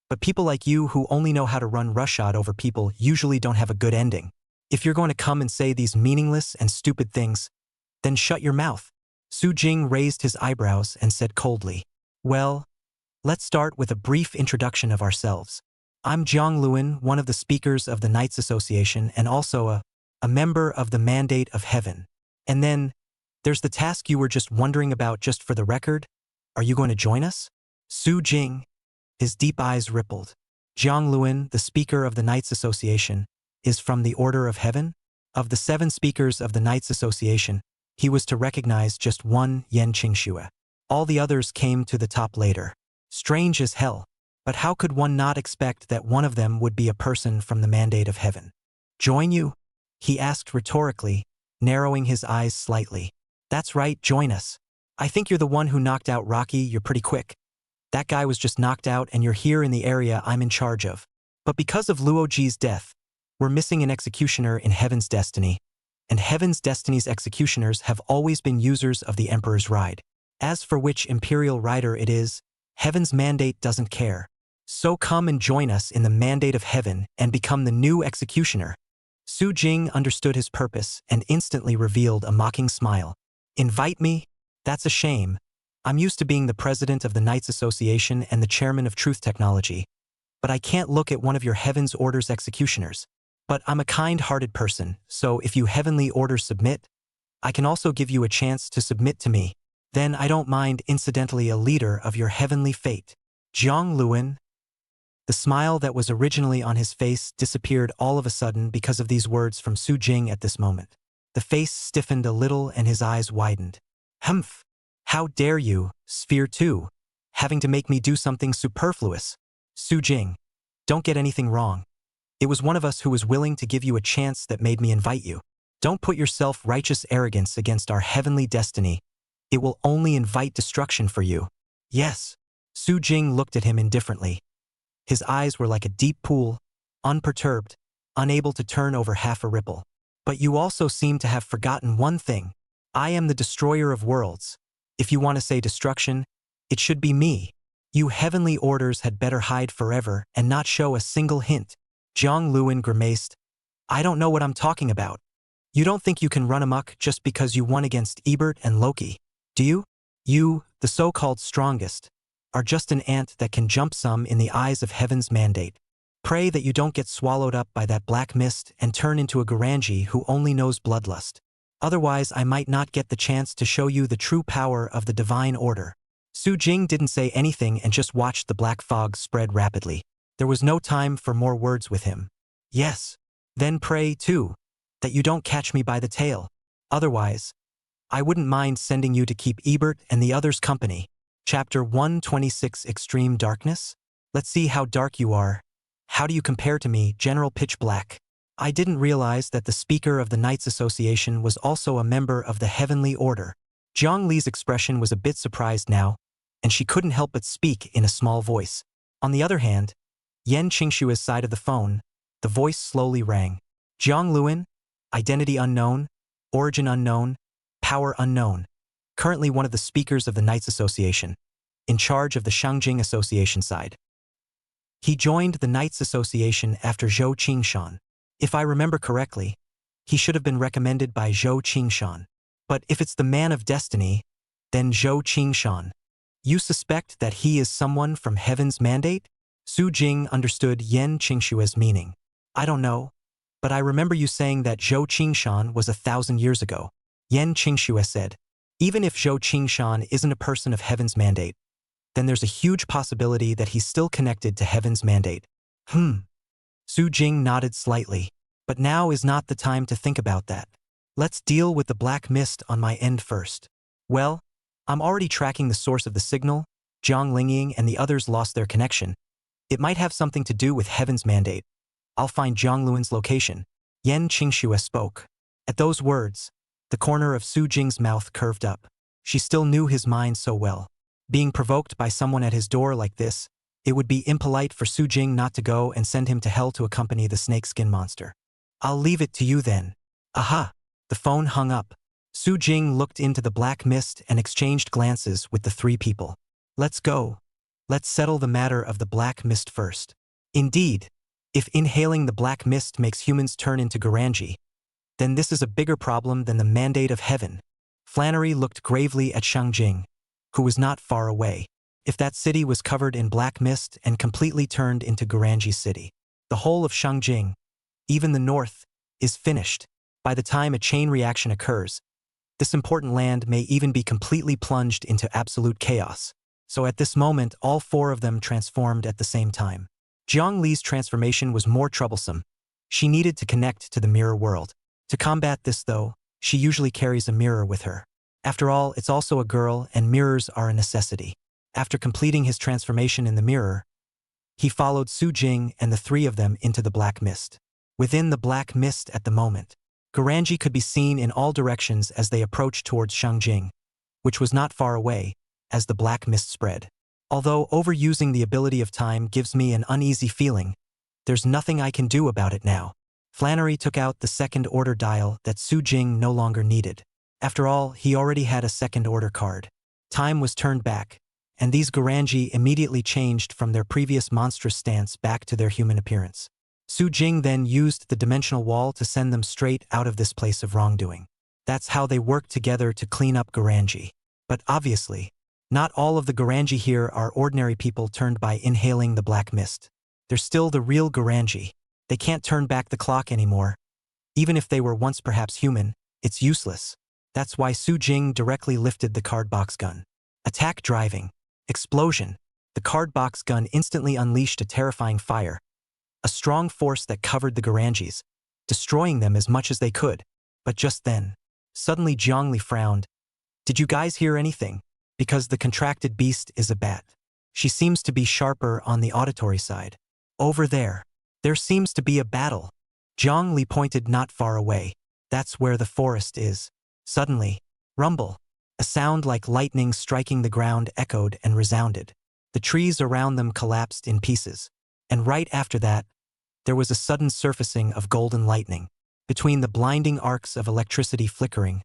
But people like you who only know how to run roughshod over people usually don't have a good ending. If you're going to come and say these meaningless and stupid things, then shut your mouth." Su Jing raised his eyebrows and said coldly, "Well, let's start with a brief introduction of ourselves. I'm Jiang Luan, one of the speakers of the Knights Association and also a member of the Mandate of Heaven. And then, there's the task you were just wondering about. Just for the record. Are you going to join us?" Su Jing, his deep eyes rippled. Jiang Luan, the speaker of the Knights Association, is from the Order of Heaven? Of the 7 speakers of the Knights Association, he was to recognize just one, Yan Qingxue. All the others came to the top later. Strange as hell, but how could one not expect that one of them would be a person from the Mandate of Heaven? "Join you?" he asked rhetorically, narrowing his eyes slightly. "That's right, join us. I think you're the one who knocked out Rocky. You're pretty quick. That guy was just knocked out and you're here in the area I'm in charge of. But because of Luoji's death, we're missing an executioner in Heaven's Destiny, and Heaven's Destiny's executioners have always been users of the Emperor's Ride. As for which Imperial Rider it is, Heaven's Mandate doesn't care. So come and join us in the Mandate of Heaven and become the new executioner." Su Jing understood his purpose and instantly revealed a mocking smile. "Invite me? That's a shame. I'm used to being the president of the Knights Association and the chairman of Truth Technology, but I can't look at one of your Heaven's Orders executioners. But I'm a kind-hearted person, so if you Heavenly Orders submit, I can also give you a chance to submit to me. Then I don't mind incidentally a leader of your heavenly fate." Jiang Luan. The smile that was originally on his face disappeared all of a sudden because of these words from Su Jing at this moment. The face stiffened a little and his eyes widened. "Humph! How dare you, Sphere 2, having to make me do something superfluous? Su Jing, don't get anything wrong. It was one of us who was willing to give you a chance that made me invite you. Don't put your self-righteous arrogance against our heavenly destiny. It will only invite destruction for you." "Yes." Su Jing looked at him indifferently. His eyes were like a deep pool, unperturbed, unable to turn over half a ripple. "But you also seem to have forgotten one thing. I am the destroyer of worlds. If you want to say destruction, it should be me. You Heavenly Orders had better hide forever and not show a single hint." Jiang Luan grimaced. "I don't know what I'm talking about. You don't think you can run amok just because you won against Ebert and Loki, do you? You, the so-called strongest, are just an ant that can jump some in the eyes of Heaven's Mandate. Pray that you don't get swallowed up by that black mist and turn into a Garanji who only knows bloodlust. Otherwise, I might not get the chance to show you the true power of the divine order. Su Jing didn't say anything and just watched the black fog spread rapidly. There was no time for more words with him. Yes. Then pray, too, that you don't catch me by the tail. Otherwise, I wouldn't mind sending you to keep Ebert and the others company. Chapter 126 Extreme Darkness? Let's see how dark you are. How do you compare to me, General Pitch Black? I didn't realize that the Speaker of the Knights Association was also a member of the Heavenly Order. Jiang Li's expression was a bit surprised now, and she couldn't help but speak in a small voice. On the other hand, Yan Qingshua's side of the phone, the voice slowly rang. Jiang Luan, identity unknown, origin unknown, power unknown. Currently one of the speakers of the Knights Association, in charge of the Shangjing Association side. He joined the Knights Association after Zhou Qingshan. If I remember correctly, he should have been recommended by Zhou Qingshan. But if it's the man of destiny, then Zhou Qingshan. You suspect that he is someone from Heaven's mandate? Su Jing understood Yan Qingshua's meaning. I don't know, but I remember you saying that Zhou Qingshan was 1,000 years ago. Yan Qingxue said, even if Zhou Qingshan isn't a person of Heaven's mandate, then there's a huge possibility that he's still connected to Heaven's mandate. Su Jing nodded slightly, but now is not the time to think about that. Let's deal with the black mist on my end first. Well, I'm already tracking the source of the signal. Jiang Lingying and the others lost their connection. It might have something to do with Heaven's mandate. I'll find Jiang Luan's location. Yan Qingxue spoke. At those words, the corner of Su Jing's mouth curved up. She still knew his mind so well. Being provoked by someone at his door like this, it would be impolite for Su Jing not to go and send him to hell to accompany the snakeskin monster. I'll leave it to you then. Aha! The phone hung up. Su Jing looked into the black mist and exchanged glances with the three people. Let's go. Let's settle the matter of the black mist first. Indeed, if inhaling the black mist makes humans turn into Garanji, then this is a bigger problem than the mandate of heaven. Flannery looked gravely at Shangjing, who was not far away. If that city was covered in black mist and completely turned into Garanji City, the whole of Shangjing, even the north, is finished. By the time a chain reaction occurs, this important land may even be completely plunged into absolute chaos. So at this moment, all four of them transformed at the same time. Jiang Li's transformation was more troublesome. She needed to connect to the mirror world. To combat this, though, she usually carries a mirror with her. After all, it's also a girl, and mirrors are a necessity. After completing his transformation in the mirror, he followed Su Jing and the three of them into the black mist. Within the black mist at the moment, Garanji could be seen in all directions as they approached towards Shangjing, which was not far away, as the black mist spread. Although overusing the ability of time gives me an uneasy feeling, there's nothing I can do about it now. Flannery took out the second-order dial that Su Jing no longer needed. After all, he already had a second-order card. Time was turned back, and these Garanji immediately changed from their previous monstrous stance back to their human appearance. Su Jing then used the dimensional wall to send them straight out of this place of wrongdoing. That's how they worked together to clean up Garanji. But obviously, not all of the Garanji here are ordinary people turned by inhaling the black mist. They're still the real Garanji. They can't turn back the clock anymore. Even if they were once perhaps human, it's useless. That's why Su Jing directly lifted the card box gun. Attack driving. Explosion. The card box gun instantly unleashed a terrifying fire. A strong force that covered the Garanjis, destroying them as much as they could. But just then, suddenly Jiang Li frowned. Did you guys hear anything? Because the contracted beast is a bat. She seems to be sharper on the auditory side. Over there. There seems to be a battle. Jiang Li pointed not far away. That's where the forest is. Suddenly, rumble. A sound like lightning striking the ground echoed and resounded. The trees around them collapsed in pieces. And right after that, there was a sudden surfacing of golden lightning. Between the blinding arcs of electricity flickering,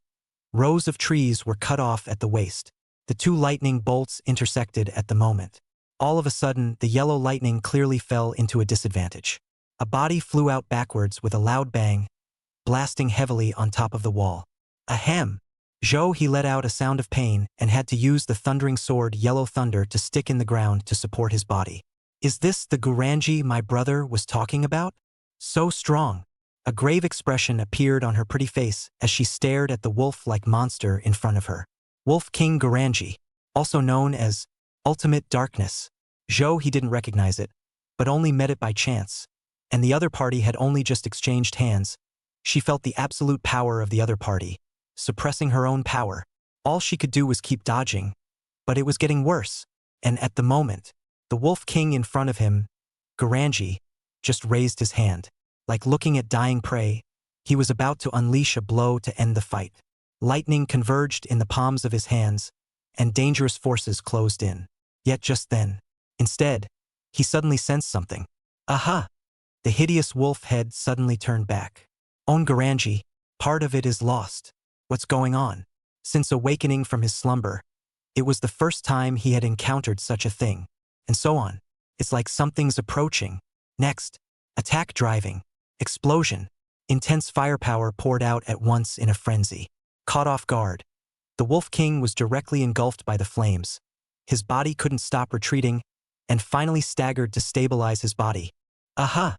rows of trees were cut off at the waist. The two lightning bolts intersected at the moment. All of a sudden, the yellow lightning clearly fell into a disadvantage. A body flew out backwards with a loud bang, blasting heavily on top of the wall. Ahem! Zhou he let out a sound of pain and had to use the thundering sword Yellow Thunder to stick in the ground to support his body. Is this the Guranji my brother was talking about? So strong. A grave expression appeared on her pretty face as she stared at the wolf-like monster in front of her. Wolf King Guranji, also known as Ultimate Darkness. Zhou he didn't recognize it, but only met it by chance, and the other party had only just exchanged hands. She felt the absolute power of the other party, suppressing her own power. All she could do was keep dodging, but it was getting worse, and at the moment, the Wolf King in front of him, Guranji, just raised his hand. Like looking at dying prey, he was about to unleash a blow to end the fight. Lightning converged in the palms of his hands, and dangerous forces closed in. Yet just then, instead, he suddenly sensed something. Aha! The hideous wolf head suddenly turned back. On Guranji, part of it is lost. What's going on? Since awakening from his slumber, it was the first time he had encountered such a thing. And so on. It's like something's approaching. Next, attack driving. Explosion. Intense firepower poured out at once in a frenzy. Caught off guard, the Wolf King was directly engulfed by the flames. His body couldn't stop retreating, and finally staggered to stabilize his body. Aha!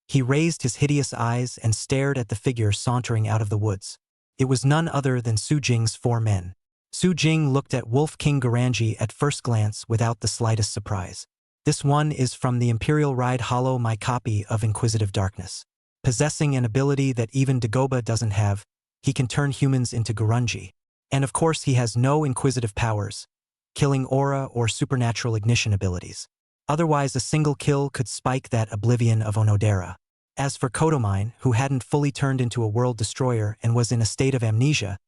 He raised his hideous eyes and stared at the figure sauntering out of the woods. It was none other than Su Jing's four men. Su Jing looked at Wolf King Guranji at first glance without the slightest surprise. This one is from the Imperial Ride Hollow, my copy of Inquisitive Darkness. Possessing an ability that even Dagobah doesn't have, he can turn humans into Gurunji. And of course he has no inquisitive powers, killing aura or supernatural ignition abilities. Otherwise a single kill could spike that oblivion of Onodera. As for Kodomine, who hadn't fully turned into a world destroyer and was in a state of amnesia,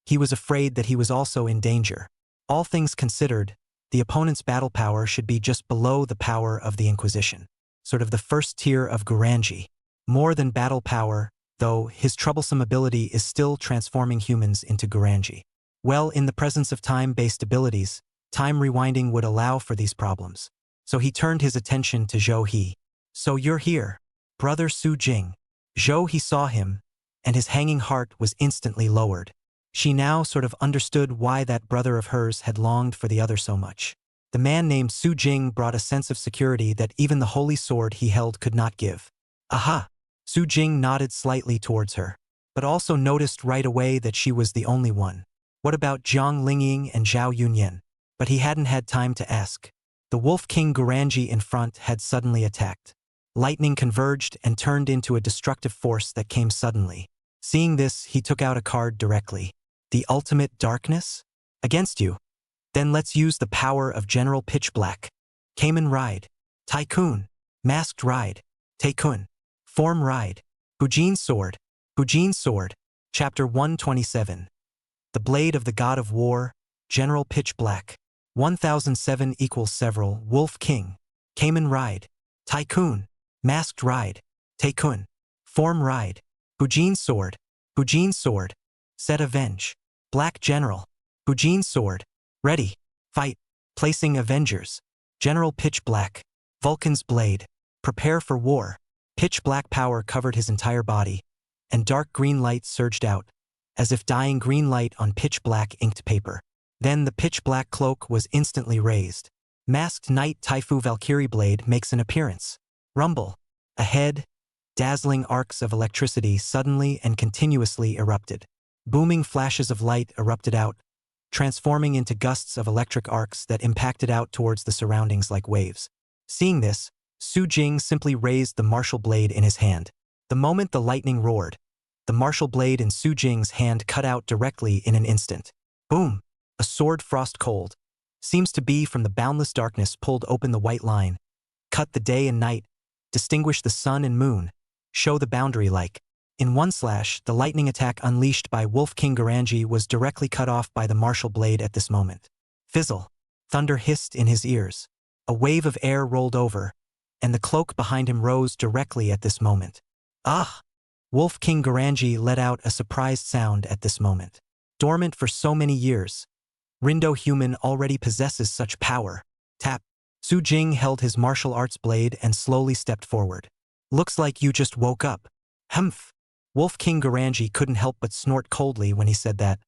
he was afraid that he was also in danger. All things considered, the opponent's battle power should be just below the power of the Inquisition. Sort of the first tier of Guranji. More than battle power, though, his troublesome ability is still transforming humans into Guranji. Well, in the presence of time-based abilities, time rewinding would allow for these problems. So he turned his attention to Zhou He. So you're here, brother Su Jing. Zhou He saw him, and his hanging heart was instantly lowered. She now sort of understood why that brother of hers had longed for the other so much. The man named Su Jing brought a sense of security that even the holy sword he held could not give. Aha! Su Jing nodded slightly towards her, but also noticed right away that she was the only one. What about Jiang Lingying and Zhao Yunyan? But he hadn't had time to ask. The Wolf King Guranji in front had suddenly attacked. Lightning converged and turned into a destructive force that came suddenly. Seeing this, he took out a card directly. The Ultimate Darkness? Against you. Then let's use the power of General Pitch Black. Kamen Ride. Tycoon. Masked Ride. Taikun. Form Ride. Hujin Sword. Hujin Sword. Chapter 127. The Blade of the God of War. General Pitch Black. 1007 equals several. Wolf King. Kamen Ride. Tycoon. Masked Ride. Taikun. Form Ride. Hujin Sword. Hujin Sword. Set Avenge. Black General. Hujin Sword. Ready. Fight. Placing Avengers. General Pitch Black. Vulcan's Blade. Prepare for war. Pitch black power covered his entire body, and dark green light surged out, as if dying green light on pitch black inked paper. Then the pitch black cloak was instantly raised. Masked Knight Taifu Valkyrie Blade makes an appearance. Rumble. Ahead, dazzling arcs of electricity suddenly and continuously erupted. Booming flashes of light erupted out, transforming into gusts of electric arcs that impacted out towards the surroundings like waves. Seeing this, Su Jing simply raised the martial blade in his hand. The moment the lightning roared, the martial blade in Su Jing's hand cut out directly in an instant. Boom! A sword frost cold. Seems to be from the boundless darkness pulled open the white line. Cut the day and night. Distinguish the sun and moon. Show the boundary like. In one slash, the lightning attack unleashed by Wolf King Guranji was directly cut off by the martial blade at this moment. Fizzle. Thunder hissed in his ears. A wave of air rolled over, and the cloak behind him rose directly at this moment. Ah! Wolf King Guranji let out a surprised sound at this moment. Dormant for so many years, Rindo human already possesses such power. Tap. Su Jing held his martial arts blade and slowly stepped forward. Looks like you just woke up. Humph. Wolf King Guranji couldn't help but snort coldly when he said that.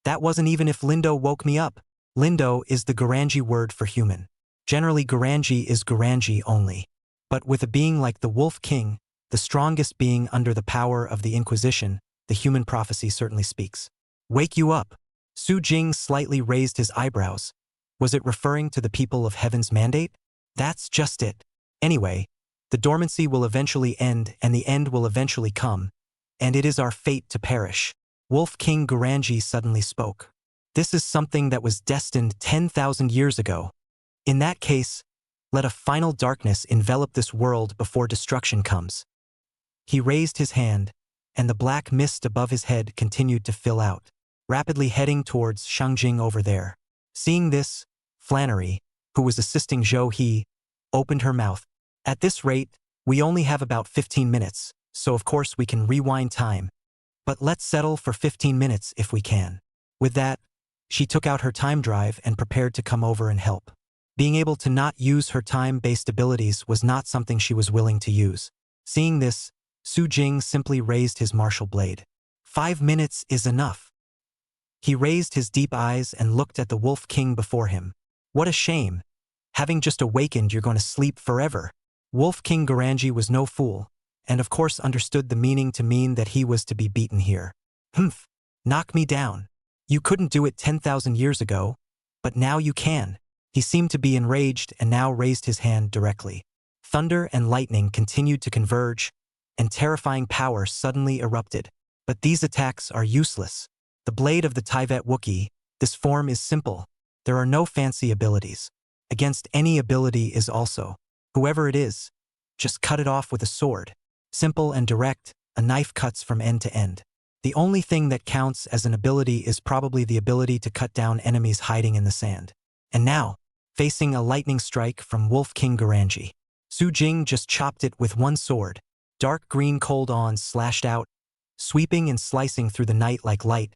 That wasn't even if Lindo woke me up. Lindo is the Guranji word for human. Generally, Garangi is Garangi only. But with a being like the Wolf King, the strongest being under the power of the Inquisition, the human prophecy certainly speaks. Wake you up. Su Jing slightly raised his eyebrows. Was it referring to the people of heaven's mandate? That's just it. Anyway, the dormancy will eventually end and the end will eventually come, and it is our fate to perish. Wolf King Garangi suddenly spoke. This is something that was destined 10,000 years ago. In that case, let a final darkness envelop this world before destruction comes. He raised his hand, and the black mist above his head continued to fill out, rapidly heading towards Shangjing over there. Seeing this, Flannery, who was assisting Zhou He, opened her mouth. At this rate, we only have about 15 minutes, so of course we can rewind time. But let's settle for 15 minutes if we can. With that, she took out her time drive and prepared to come over and help. Being able to not use her time-based abilities was not something she was willing to use. Seeing this, Su Jing simply raised his martial blade. 5 minutes is enough. He raised his deep eyes and looked at the Wolf King before him. What a shame. Having just awakened, you're going to sleep forever. Wolf King Garangi was no fool, and of course understood the meaning to mean that he was to be beaten here. Humph. Knock me down. You couldn't do it 10,000 years ago, but now you can. He seemed to be enraged and now raised his hand directly. Thunder and lightning continued to converge, and terrifying power suddenly erupted. But these attacks are useless. The blade of the Tyvet Wookiee, this form is simple. There are no fancy abilities. Against any ability is also, whoever it is, just cut it off with a sword. Simple and direct, a knife cuts from end to end. The only thing that counts as an ability is probably the ability to cut down enemies hiding in the sand. And now, facing a lightning strike from Wolf King Garangi, Su Jing just chopped it with one sword. Dark green cold on slashed out, sweeping and slicing through the night like light,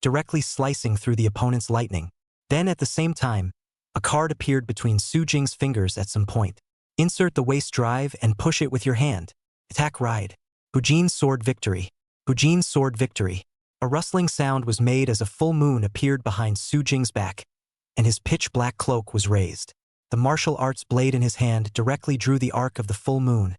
directly slicing through the opponent's lightning. Then at the same time, a card appeared between Su Jing's fingers at some point. Insert the waist drive and push it with your hand. Attack ride. Hujin's sword victory. Hujin's sword victory. A rustling sound was made as a full moon appeared behind Su Jing's back, and his pitch-black cloak was raised. The martial arts blade in his hand directly drew the arc of the full moon,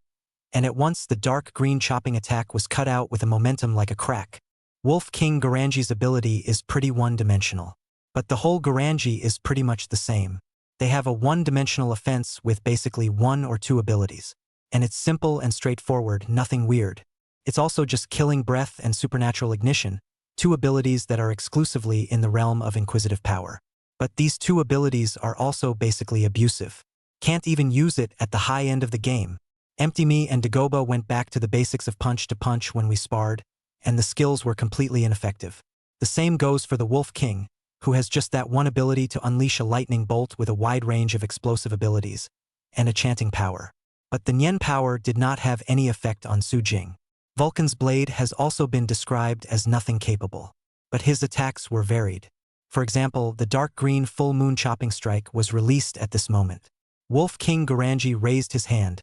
and at once the dark green chopping attack was cut out with a momentum like a crack. Wolf King Garangi's ability is pretty one-dimensional, but the whole Garangi is pretty much the same. They have a one-dimensional offense with basically one or two abilities, and it's simple and straightforward, nothing weird. It's also just killing breath and supernatural ignition, two abilities that are exclusively in the realm of inquisitive power. But these two abilities are also basically abusive. Can't even use it at the high end of the game. Empty Me and Dagoba went back to the basics of punch to punch when we sparred, and the skills were completely ineffective. The same goes for the Wolf King, who has just that one ability to unleash a lightning bolt with a wide range of explosive abilities, and a chanting power. But the Nian power did not have any effect on Su Jing. Vulcan's blade has also been described as nothing capable, but his attacks were varied. For example, the dark green full moon chopping strike was released at this moment. Wolf King Garangi raised his hand,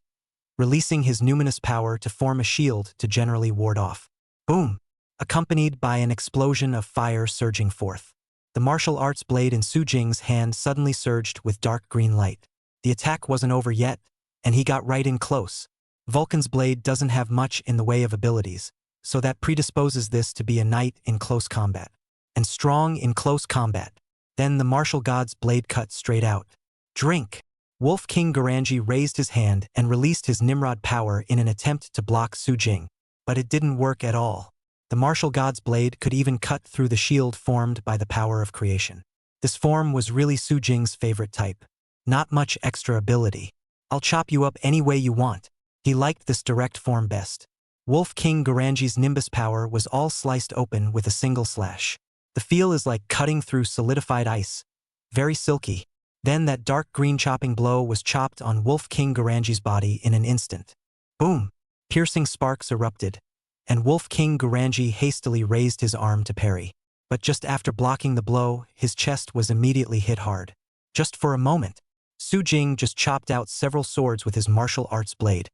releasing his numinous power to form a shield to generally ward off. Boom! Accompanied by an explosion of fire surging forth. The martial arts blade in Su Jing's hand suddenly surged with dark green light. The attack wasn't over yet, and he got right in close. Vulcan's blade doesn't have much in the way of abilities, so that predisposes this to be a knight in close combat, and strong in close combat. Then the martial god's blade cut straight out. Drink! Wolf King Garangi raised his hand and released his Nimrod power in an attempt to block Su Jing, but it didn't work at all. The martial god's blade could even cut through the shield formed by the power of creation. This form was really Su Jing's favorite type. Not much extra ability. I'll chop you up any way you want. He liked this direct form best. Wolf King Garangi's Nimbus power was all sliced open with a single slash. The feel is like cutting through solidified ice. Very silky. Then that dark green chopping blow was chopped on Wolf King Garangi's body in an instant. Boom! Piercing sparks erupted, and Wolf King Garangi hastily raised his arm to parry. But just after blocking the blow, his chest was immediately hit hard. Just for a moment, Su Jing just chopped out several swords with his martial arts blade,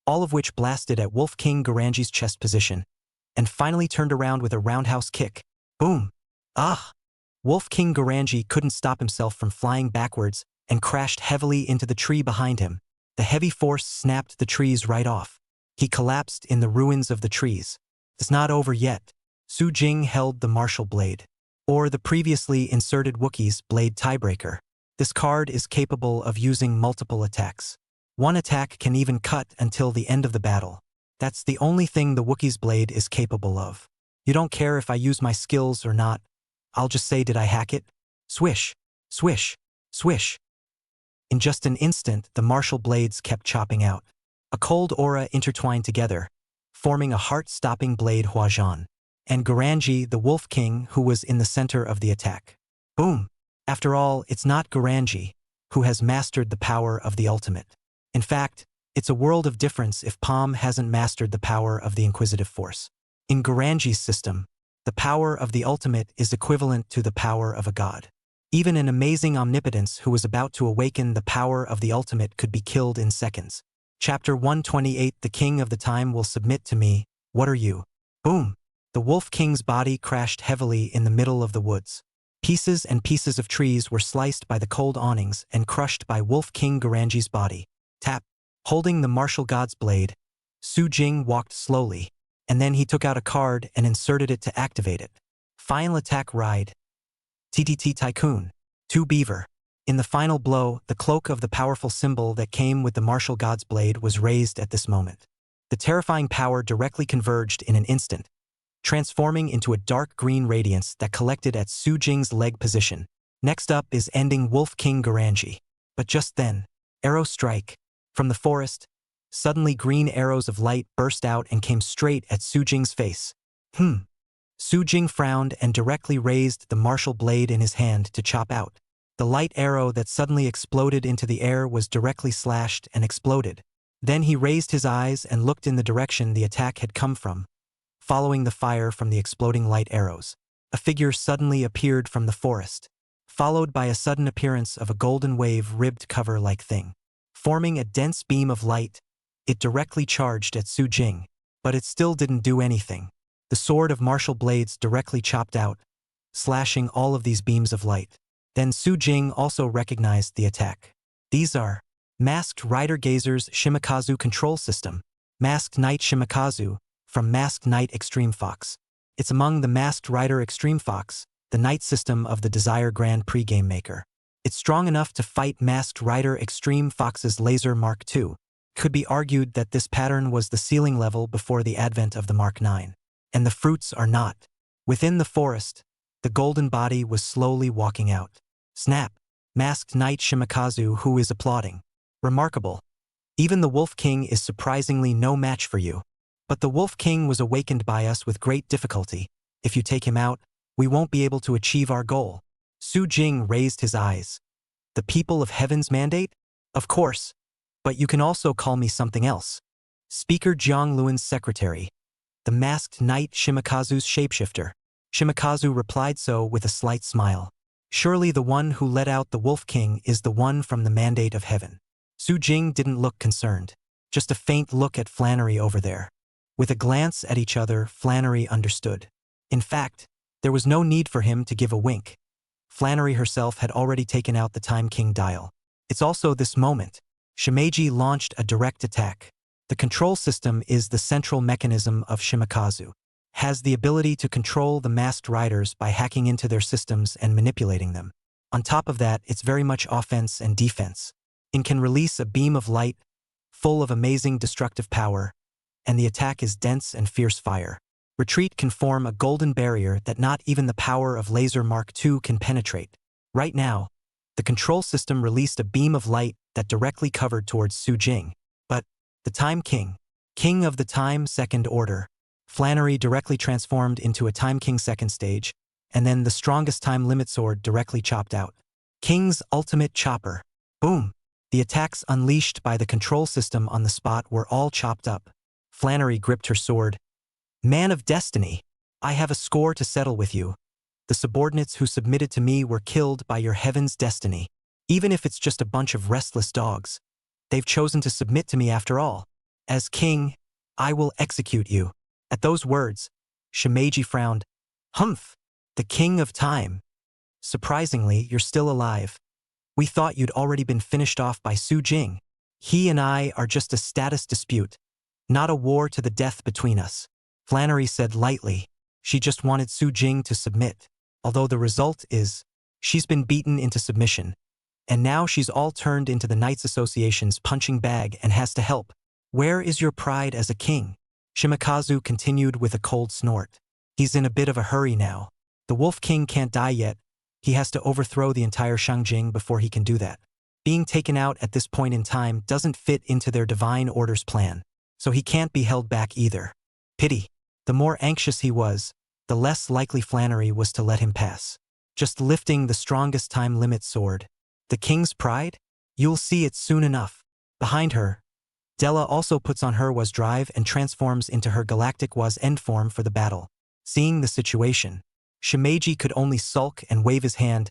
all of which blasted at Wolf King Garangi's chest position, and finally turned around with a roundhouse kick. Boom! Ah! Wolf King Garangi couldn't stop himself from flying backwards and crashed heavily into the tree behind him. The heavy force snapped the trees right off. He collapsed in the ruins of the trees. It's not over yet. Su Jing held the martial blade, or the previously inserted Wookiee's blade tiebreaker. This card is capable of using multiple attacks. One attack can even cut until the end of the battle. That's the only thing the Wookiee's blade is capable of. You don't care if I use my skills or not. I'll just say, did I hack it? Swish, swish, swish. In just an instant, the martial blades kept chopping out. A cold aura intertwined together, forming a heart-stopping blade Huajian, and Garanji, the Wolf King, who was in the center of the attack. Boom! After all, it's not Garanji who has mastered the power of the ultimate. In fact, it's a world of difference if Palm hasn't mastered the power of the Inquisitive Force. In Garanji's system, the power of the ultimate is equivalent to the power of a god. Even an amazing omnipotence who was about to awaken the power of the ultimate could be killed in seconds. Chapter 128. The King of the Time will submit to me. What are you? Boom! The Wolf King's body crashed heavily in the middle of the woods. Pieces and pieces of trees were sliced by the cold awnings and crushed by Wolf King Garanji's body. Tap. Holding the martial god's blade, Su Jing walked slowly, and then he took out a card and inserted it to activate it. Final attack ride. TTT Tycoon. 2 Beaver. In the final blow, the cloak of the powerful symbol that came with the martial god's blade was raised at this moment. The terrifying power directly converged in an instant, transforming into a dark green radiance that collected at Su Jing's leg position. Next up is ending Wolf King Garanji. But just then, arrow strike. From the forest, suddenly green arrows of light burst out and came straight at Su Jing's face. Su Jing frowned and directly raised the martial blade in his hand to chop out. The light arrow that suddenly exploded into the air was directly slashed and exploded. Then he raised his eyes and looked in the direction the attack had come from. Following the fire from the exploding light arrows, a figure suddenly appeared from the forest, followed by a sudden appearance of a golden wave-ribbed cover-like thing. Forming a dense beam of light, it directly charged at Su Jing, but it still didn't do anything. The sword of martial blades directly chopped out, slashing all of these beams of light. Then Su Jing also recognized the attack. These are Masked Rider Gazer's Shimikazu Control System, Masked Knight Shimikazu, from Masked Knight Extreme Fox. It's among the Masked Rider Extreme Fox, the Knight system of the Desire Grand Prix game maker. It's strong enough to fight Masked Rider Extreme Fox's Laser Mark II. Could be argued that this pattern was the ceiling level before the advent of the Mark IX. And the fruits are not. Within the forest, the golden body was slowly walking out. Snap! Masked Knight Shimikazu, who is applauding. Remarkable. Even the Wolf King is surprisingly no match for you. But the Wolf King was awakened by us with great difficulty. If you take him out, we won't be able to achieve our goal. Su Jing raised his eyes. The people of Heaven's mandate? Of course. But you can also call me something else. Speaker Jiang Luan's secretary. The Masked Knight Shimikazu's shapeshifter. Shimikazu replied so with a slight smile. Surely the one who let out the Wolf King is the one from the mandate of heaven. Su Jing didn't look concerned. Just a faint look at Flannery over there. With a glance at each other, Flannery understood. In fact, there was no need for him to give a wink. Flannery herself had already taken out the Time King dial. It's also this moment. Shimeji launched a direct attack. The control system is the central mechanism of Shimikazu. Has the ability to control the masked riders by hacking into their systems and manipulating them. On top of that, it's very much offense and defense. It can release a beam of light, full of amazing destructive power, and the attack is dense and fierce fire. Retreat can form a golden barrier that not even the power of Laser Mark II can penetrate. Right now, the control system released a beam of light that directly covered towards Su Jing. But the Time King, King of the Time Second Order, Flannery directly transformed into a Time King second stage, and then the strongest time limit sword directly chopped out. King's ultimate chopper. Boom! The attacks unleashed by the control system on the spot were all chopped up. Flannery gripped her sword. Man of destiny, I have a score to settle with you. The subordinates who submitted to me were killed by your heaven's destiny. Even if it's just a bunch of restless dogs, they've chosen to submit to me after all. As king, I will execute you. At those words, Shimeji frowned. Humph! The king of time. Surprisingly, you're still alive. We thought you'd already been finished off by Su Jing. He and I are just a status dispute, not a war to the death between us. Flannery said lightly. She just wanted Su Jing to submit, although the result is, she's been beaten into submission. And now she's all turned into the Knights Association's punching bag and has to help. Where is your pride as a king? Shimakazu continued with a cold snort. He's in a bit of a hurry now. The Wolf King can't die yet. He has to overthrow the entire Shangjing before he can do that. Being taken out at this point in time doesn't fit into their divine orders plan, so he can't be held back either. Pity. The more anxious he was, the less likely Flannery was to let him pass. Just lifting the strongest time limit sword. The king's pride? You'll see it soon enough. Behind her, Della also puts on her Was drive and transforms into her galactic Was end form for the battle. Seeing the situation, Shimeji could only sulk and wave his hand.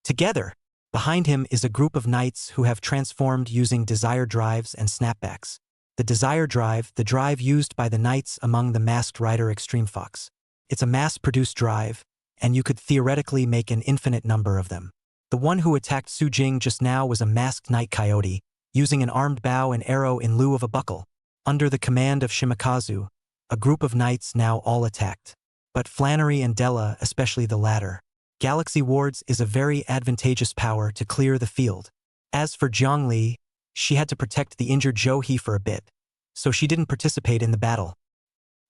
Together, behind him is a group of knights who have transformed using desire drives and snapbacks. The desire drive, the drive used by the knights among the Masked Rider Extreme Fox. It's a mass-produced drive, and you could theoretically make an infinite number of them. The one who attacked Su Jing just now was a masked knight coyote, using an armed bow and arrow in lieu of a buckle. Under the command of Shimakazu, a group of knights now all attacked. But Flannery and Della, especially the latter. Galaxy Wards is a very advantageous power to clear the field. As for Zhongli, she had to protect the injured Zhou He for a bit, so she didn't participate in the battle.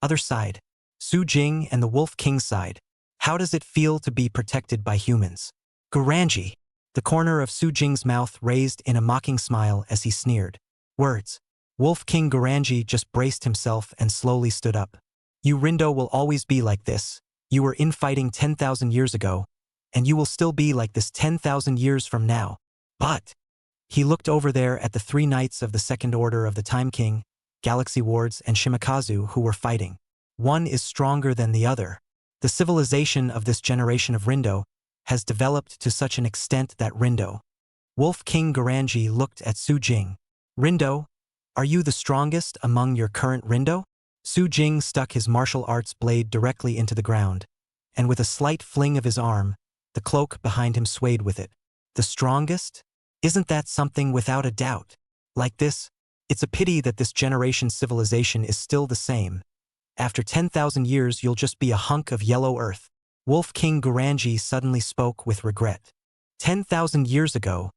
Other side, Su Jing and the Wolf King side. How does it feel to be protected by humans? Guranji. The corner of Su Jing's mouth raised in a mocking smile as he sneered. Words. Wolf King Guranji just braced himself and slowly stood up. You Rindo will always be like this. You were infighting 10,000 years ago, and you will still be like this 10,000 years from now. But he looked over there at the three knights of the Second Order of the Time King, Galaxy Wards and Shimakazu who were fighting. One is stronger than the other. The civilization of this generation of Rindo has developed to such an extent that Rindo. Wolf King Guranji looked at Su Jing. Rindo, are you the strongest among your current Rindo? Su Jing stuck his martial arts blade directly into the ground, and with a slight fling of his arm, the cloak behind him swayed with it. The strongest? Isn't that something without a doubt? Like this, it's a pity that this generation's civilization is still the same. After 10,000 years you'll just be a hunk of yellow earth. Wolf King Guranji suddenly spoke with regret. 10,000 years ago,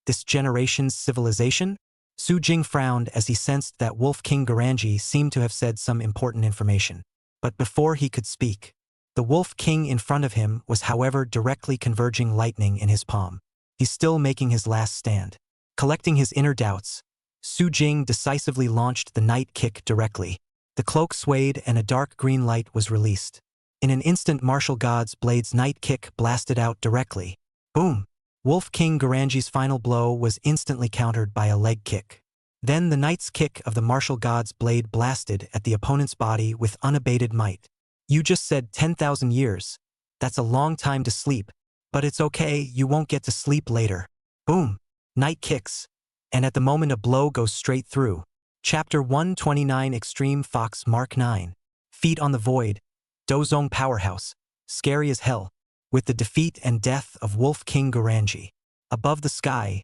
this generation's civilization? Su Jing frowned as he sensed that Wolf King Guranji seemed to have said some important information. But before he could speak, the Wolf King in front of him was however directly converging lightning in his palm. He's still making his last stand. Collecting his inner doubts, Su Jing decisively launched the night kick directly. The cloak swayed and a dark green light was released. In an instant Martial God's Blade's night kick blasted out directly. Boom! Wolf King Guranji's final blow was instantly countered by a leg kick. Then the knight's kick of the Martial God's Blade blasted at the opponent's body with unabated might. You just said 10,000 years. That's a long time to sleep. But it's okay, you won't get to sleep later. Boom! Night kicks. And at the moment a blow goes straight through. Chapter 129 Extreme Fox Mark 9. Feet on the Void. Dozong Powerhouse. Scary as hell. With the defeat and death of Wolf King Guranji. Above the sky,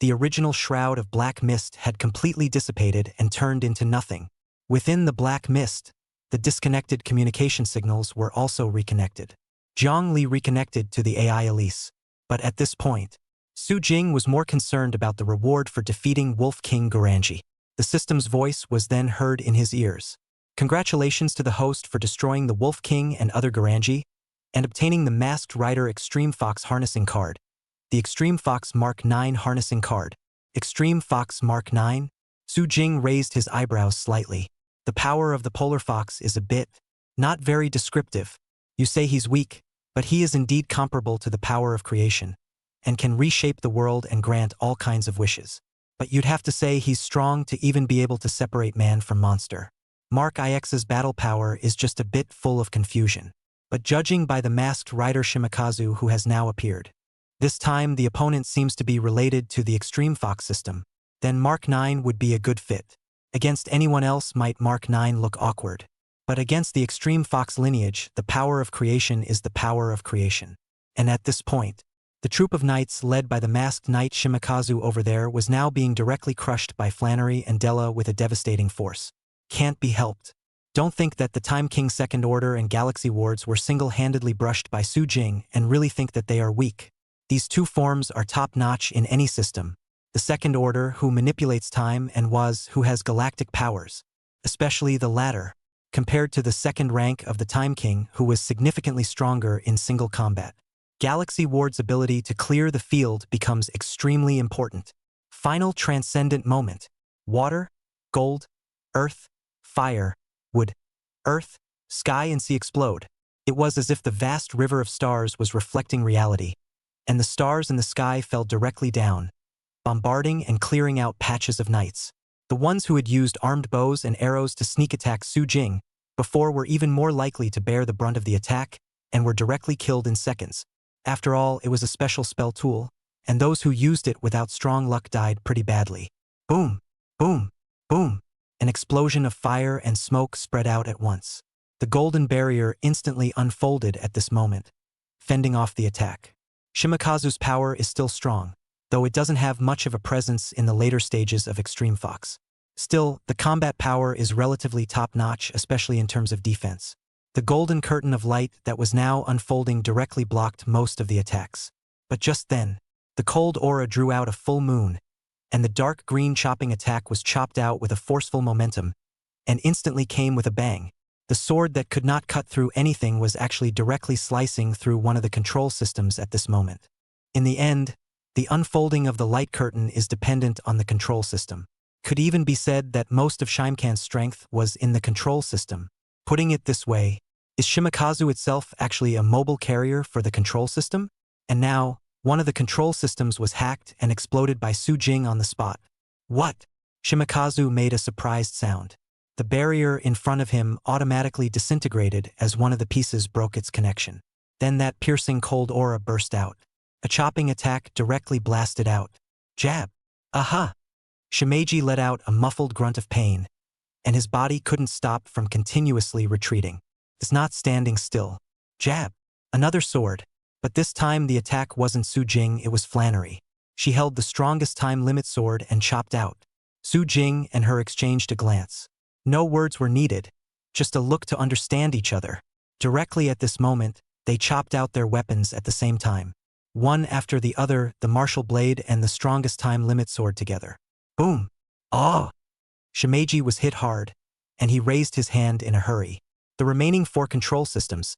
the original shroud of black mist had completely dissipated and turned into nothing. Within the black mist, the disconnected communication signals were also reconnected. Zhang Li reconnected to the AI Elise. But at this point, Su Jing was more concerned about the reward for defeating Wolf King Guranji. The system's voice was then heard in his ears. Congratulations to the host for destroying the Wolf King and other Guranji, and obtaining the Masked Rider Extreme Fox Harnessing Card. The Extreme Fox Mark 9 Harnessing Card. Extreme Fox Mark 9? Su Jing raised his eyebrows slightly. The power of the Polar Fox is a bit, not very descriptive. You say he's weak, but he is indeed comparable to the power of creation, and can reshape the world and grant all kinds of wishes. But you'd have to say he's strong to even be able to separate man from monster. Mark IX's battle power is just a bit full of confusion. But judging by the Masked Rider Shimakazu who has now appeared, this time the opponent seems to be related to the Extreme Fox system, then Mark 9 would be a good fit. Against anyone else might Mark 9 look awkward. But against the Extreme Fox lineage, the power of creation is the power of creation. And at this point, The troop of knights led by the masked knight Shimakazu over there was now being directly crushed by Flannery and Della with a devastating force. Can't be helped. Don't think that the Time King Second Order and Galaxy Wards were single-handedly brushed by Su Jing and really think that they are weak. These two forms are top-notch in any system. The Second Order, who manipulates time, and who has galactic powers. Especially the latter, compared to the second rank of the Time King, who was significantly stronger in single combat. Galaxy Ward's ability to clear the field becomes extremely important. Final transcendent moment. Water, gold, earth, fire, wood, earth, sky and sea explode. It was as if the vast river of stars was reflecting reality, and the stars in the sky fell directly down, bombarding and clearing out patches of knights. The ones who had used armed bows and arrows to sneak attack Su Jing before were even more likely to bear the brunt of the attack and were directly killed in seconds. After all, it was a special spell tool, and those who used it without strong luck died pretty badly. Boom, boom, boom. An explosion of fire and smoke spread out at once. The golden barrier instantly unfolded at this moment, fending off the attack. Shimakazu's power is still strong, though it doesn't have much of a presence in the later stages of Extreme Fox. Still, the combat power is relatively top-notch, especially in terms of defense. The golden curtain of light that was now unfolding directly blocked most of the attacks. But just then, the cold aura drew out a full moon, and the dark green chopping attack was chopped out with a forceful momentum, and instantly came with a bang. The sword that could not cut through anything was actually directly slicing through one of the control systems at this moment. In the end, the unfolding of the light curtain is dependent on the control system. Could even be said that most of Shimkan's strength was in the control system. Putting it this way, is Shimakazu itself actually a mobile carrier for the control system? And now, one of the control systems was hacked and exploded by Su Jing on the spot. What? Shimakazu made a surprised sound. The barrier in front of him automatically disintegrated as one of the pieces broke its connection. Then that piercing cold aura burst out. A chopping attack directly blasted out. Jab. Aha! Shimeji let out a muffled grunt of pain, and his body couldn't stop from continuously retreating. It's not standing still. Jab. Another sword. But this time the attack wasn't Su Jing, it was Flannery. She held the strongest time limit sword and chopped out. Su Jing and her exchanged a glance. No words were needed, just a look to understand each other. Directly at this moment, they chopped out their weapons at the same time. One after the other, the martial blade and the strongest time limit sword together. Boom! Oh! Shimeji was hit hard, and he raised his hand in a hurry. The remaining 4 control systems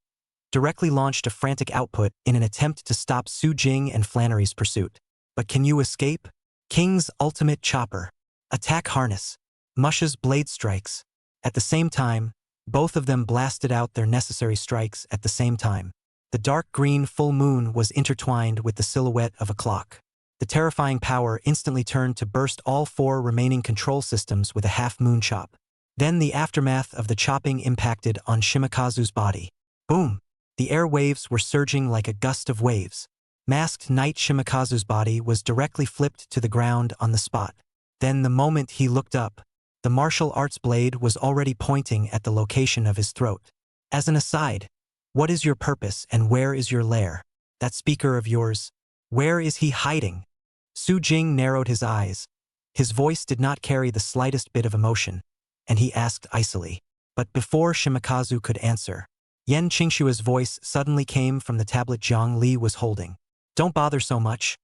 directly launched a frantic output in an attempt to stop Su Jing and Flannery's pursuit. But can you escape? King's ultimate chopper. Attack harness. Mush's blade strikes. At the same time, both of them blasted out their necessary strikes at the same time. The dark green full moon was intertwined with the silhouette of a clock. The terrifying power instantly turned to burst all 4 remaining control systems with a half-moon chop. Then the aftermath of the chopping impacted on Shimakazu's body. Boom! The air waves were surging like a gust of waves. Masked Knight Shimakazu's body was directly flipped to the ground on the spot. Then the moment he looked up, the martial arts blade was already pointing at the location of his throat. As an aside, what is your purpose and where is your lair? That speaker of yours, where is he hiding? Su Jing narrowed his eyes. His voice did not carry the slightest bit of emotion, and he asked icily. But before Shimakazu could answer, Yen Qingshua's voice suddenly came from the tablet Zhang Li was holding. Don't bother so much.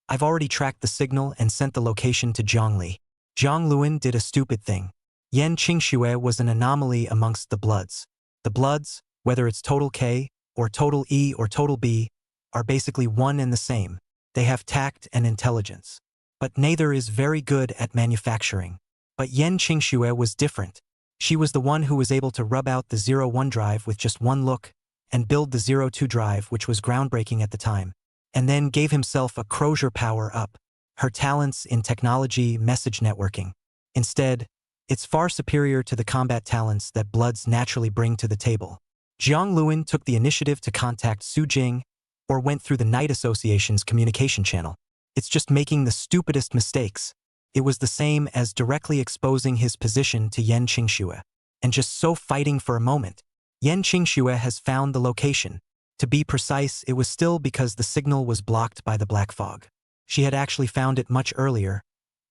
I've already tracked the signal and sent the location to Zhang Li. Zhang Luan did a stupid thing. Yen Qingxue was an anomaly amongst the Bloods. The Bloods, whether it's total K, or total E or total B, are basically one and the same. They have tact and intelligence. But neither is very good at manufacturing. But Yen Qingxue was different. She was the one who was able to rub out the 01 drive with just one look, and build the 02 drive, which was groundbreaking at the time, and then gave himself a Crozier power-up. Her talents in technology, message networking. Instead, it's far superior to the combat talents that Bloods naturally bring to the table. Jiang Luan took the initiative to contact Su Jing, or went through the Knight Association's communication channel. It's just making the stupidest mistakes. It was the same as directly exposing his position to Yen Qingxue. And just so fighting for a moment. Yen Qingxue has found the location. To be precise, it was still because the signal was blocked by the black fog. She had actually found it much earlier,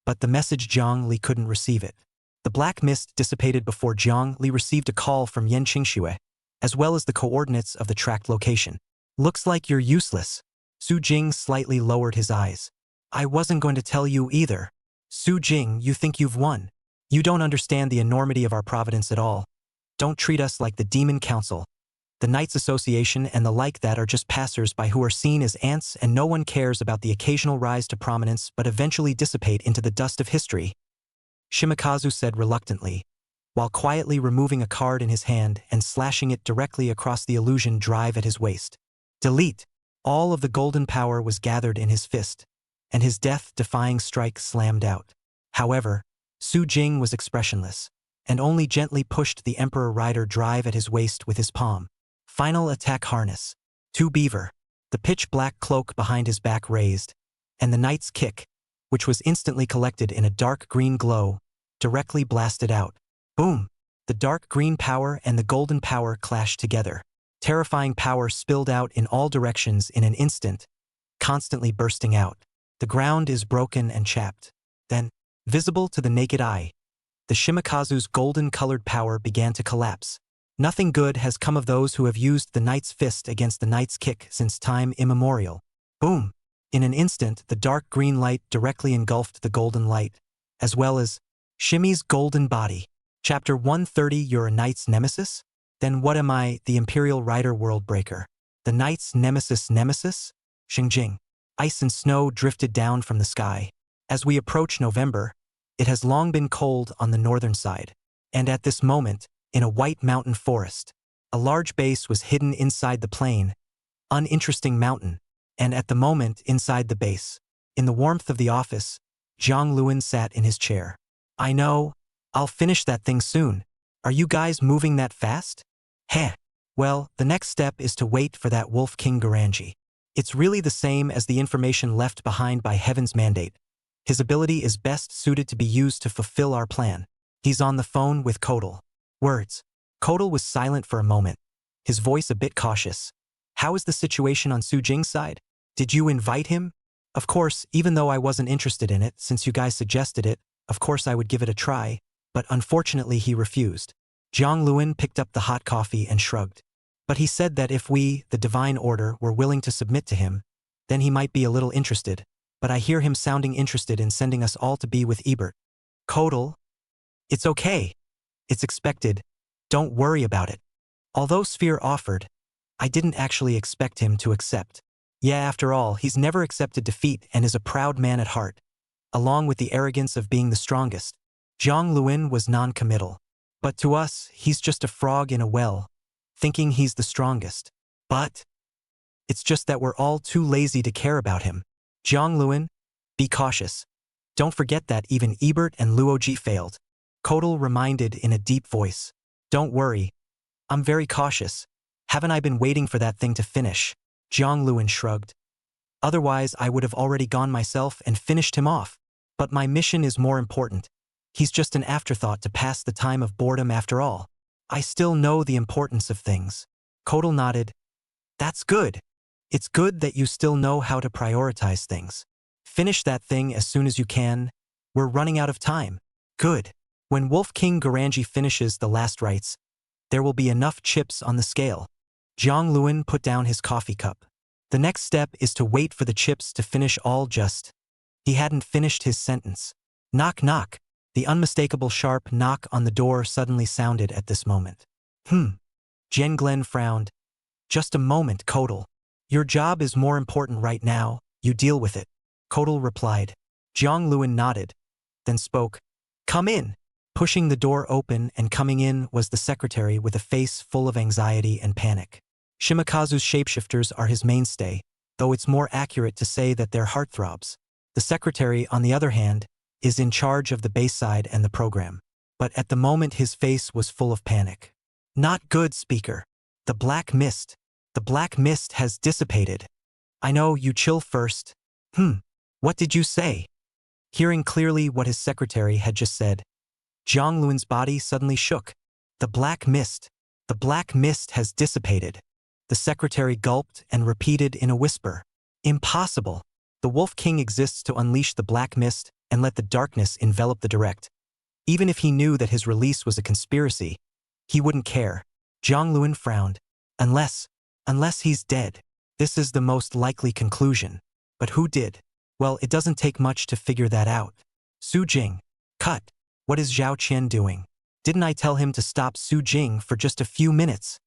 but the message Jiang Li couldn't receive it. The black mist dissipated before Jiang Li received a call from Yan Qingxue, as well as the coordinates of the tracked location. Looks like you're useless. Su Jing slightly lowered his eyes. I wasn't going to tell you either. Su Jing, you think you've won. You don't understand the enormity of our providence at all. Don't treat us like the Demon Council, the Knights Association and the like that are just passers-by who are seen as ants and no one cares about the occasional rise to prominence but eventually dissipate into the dust of history. Shimakazu said reluctantly, while quietly removing a card in his hand and slashing it directly across the illusion drive at his waist. Delete! All of the golden power was gathered in his fist, and his death-defying strike slammed out. However, Su Jing was expressionless, and only gently pushed the Emperor Rider drive at his waist with his palm. Final attack harness. 2 Beaver. The pitch-black cloak behind his back raised, and the knight's kick, which was instantly collected in a dark green glow, directly blasted out. Boom! The dark green power and the golden power clashed together. Terrifying power spilled out in all directions in an instant, constantly bursting out. The ground is broken and chapped. Then, visible to the naked eye, the Shimakazu's golden-colored power began to collapse. Nothing good has come of those who have used the knight's fist against the knight's kick since time immemorial. Boom! In an instant, the dark green light directly engulfed the golden light, as well as Shimmy's golden body. Chapter 130. You're a knight's nemesis? Then what am I, the Imperial Rider Worldbreaker? The knight's nemesis? Xingjing. Ice and snow drifted down from the sky. As we approach November, it has long been cold on the northern side. And at this moment, in a white mountain forest, a large base was hidden inside the plain, uninteresting mountain, and at the moment inside the base, in the warmth of the office, Zhang Luan sat in his chair. I know, I'll finish that thing soon. Are you guys moving that fast? Heh. Well, the next step is to wait for that Wolf King Garanji. It's really the same as the information left behind by Heaven's mandate. His ability is best suited to be used to fulfill our plan. He's on the phone with Kodal. Words. Kodal was silent for a moment, his voice a bit cautious. How is the situation on Su Jing's side? Did you invite him? Of course, even though I wasn't interested in it, since you guys suggested it, of course I would give it a try, but unfortunately he refused. Zhang Luan picked up the hot coffee and shrugged. But he said that if we, the Divine Order, were willing to submit to him, then he might be a little interested, but I hear him sounding interested in sending us all to be with Ebert. Kodal? It's okay. It's expected. Don't worry about it. Although Sphere offered, I didn't actually expect him to accept. Yeah, after all, he's never accepted defeat and is a proud man at heart. Along with the arrogance of being the strongest, Zhang Luan was non-committal. But to us, he's just a frog in a well, thinking he's the strongest. But it's just that we're all too lazy to care about him. Zhang Luan, be cautious. Don't forget that even Ebert and Luoji failed. Kodal reminded in a deep voice. Don't worry. I'm very cautious. Haven't I been waiting for that thing to finish? Zhang Luan shrugged. Otherwise, I would have already gone myself and finished him off. But my mission is more important. He's just an afterthought to pass the time of boredom after all. I still know the importance of things. Kodal nodded. That's good. It's good that you still know how to prioritize things. Finish that thing as soon as you can. We're running out of time. Good. When Wolf King Garanji finishes the last rites, there will be enough chips on the scale. Zhang Luan put down his coffee cup. The next step is to wait for the chips to finish all just. He hadn't finished his sentence. Knock knock. The unmistakable sharp knock on the door suddenly sounded at this moment. Jen Glen frowned. Just a moment, Kodal. Your job is more important right now, you deal with it. Kodal replied. Zhang Luan nodded, then spoke. Come in. Pushing the door open and coming in was the secretary with a face full of anxiety and panic. Shimakazu's shapeshifters are his mainstay, though it's more accurate to say that they're heartthrobs. The secretary, on the other hand, is in charge of the Bayside and the program. But at the moment his face was full of panic. Not good, speaker. The black mist. The black mist has dissipated. I know, you chill first. What did you say? Hearing clearly what his secretary had just said, Zhang Luan's body suddenly shook. The black mist has dissipated. The secretary gulped and repeated in a whisper. Impossible. The Wolf King exists to unleash the black mist and let the darkness envelop the direct. Even if he knew that his release was a conspiracy, he wouldn't care. Jiang Luan frowned. Unless he's dead. This is the most likely conclusion. But who did? Well, it doesn't take much to figure that out. Su Jing. Cut. What is Zhao Qian doing? Didn't I tell him to stop Su Jing for just a few minutes?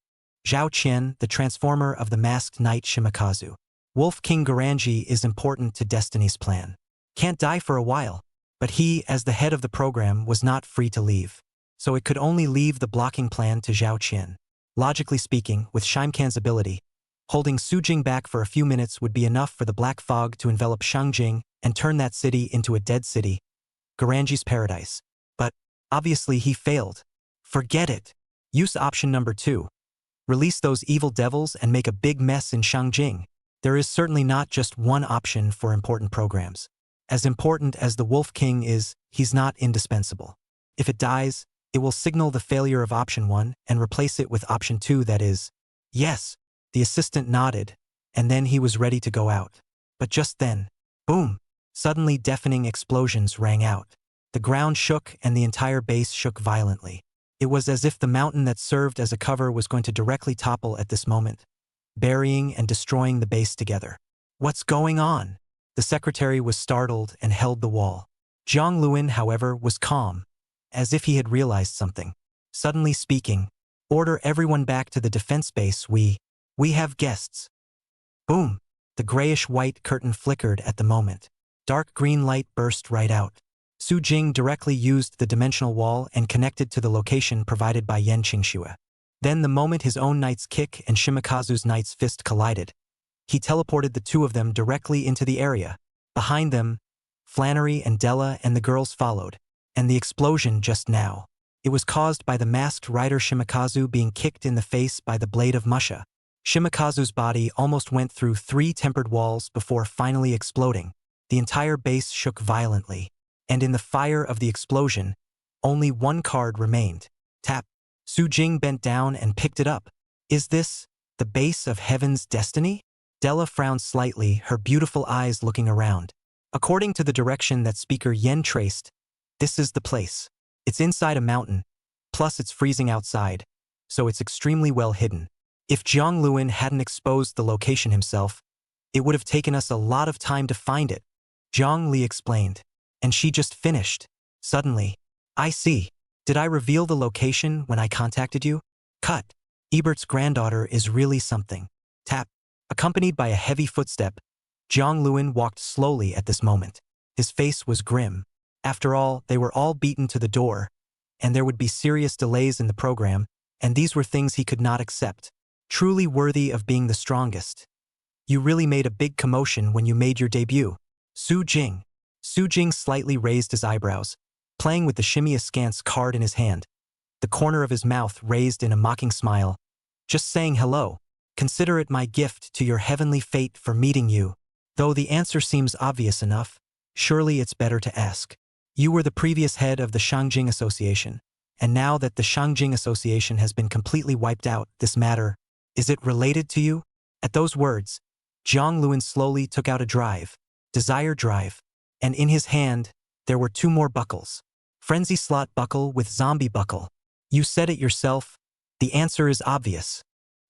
Zhao Qian, the transformer of the masked knight Shimakazu. Wolf King Garanji is important to Destiny's plan. Can't die for a while. But he, as the head of the program, was not free to leave. So it could only leave the blocking plan to Zhao Qian. Logically speaking, with Shimkan's ability, holding Su Jing back for a few minutes would be enough for the black fog to envelop Shangjing and turn that city into a dead city, Garanji's paradise. But, obviously he failed. Forget it. Use option number 2. Release those evil devils and make a big mess in Shangjing. There is certainly not just one option for important programs. As important as the Wolf King is, he's not indispensable. If it dies, it will signal the failure of option 1 and replace it with option 2, that is. Yes. The assistant nodded, and then he was ready to go out. But just then, boom! Suddenly deafening explosions rang out. The ground shook and the entire base shook violently. It was as if the mountain that served as a cover was going to directly topple at this moment, burying and destroying the base together. What's going on? The secretary was startled and held the wall. Jiang Luan, however, was calm, as if he had realized something. Suddenly speaking, order everyone back to the defense base. We have guests. Boom! The grayish-white curtain flickered at the moment. Dark green light burst right out. Su Jing directly used the dimensional wall and connected to the location provided by Yan Qingxue. Then the moment his own knight's kick and Shimakazu's knight's fist collided, he teleported the two of them directly into the area. Behind them, Flannery and Della and the girls followed. And the explosion just now. It was caused by the masked rider Shimakazu being kicked in the face by the blade of Musha. Shimakazu's body almost went through 3 tempered walls before finally exploding. The entire base shook violently, and in the fire of the explosion, only one card remained. Tap. Su Jing bent down and picked it up. Is this the base of Heaven's destiny? Della frowned slightly, her beautiful eyes looking around. According to the direction that Speaker Yen traced, this is the place. It's inside a mountain, plus it's freezing outside, so it's extremely well hidden. If Jiang Luan hadn't exposed the location himself, it would have taken us a lot of time to find it, Zhang Li explained. And she just finished. Suddenly, I see. Did I reveal the location when I contacted you? Cut. Ebert's granddaughter is really something. Tap. Accompanied by a heavy footstep, Jiang Luan walked slowly at this moment. His face was grim. After all, they were all beaten to the door, and there would be serious delays in the program, and these were things he could not accept. Truly worthy of being the strongest. You really made a big commotion when you made your debut. Su Jing. Su Jing slightly raised his eyebrows, playing with the shimmy askance card in his hand, the corner of his mouth raised in a mocking smile. Just saying hello. Consider it my gift to your heavenly fate for meeting you. Though the answer seems obvious enough, surely it's better to ask. You were the previous head of the Shangjing Association, and now that the Shangjing Association has been completely wiped out, this matter, is it related to you? At those words, Jiang Luan slowly took out a drive, Desire Drive, and in his hand, there were 2 more buckles. Frenzy Slot Buckle with Zombie Buckle. You said it yourself. The answer is obvious.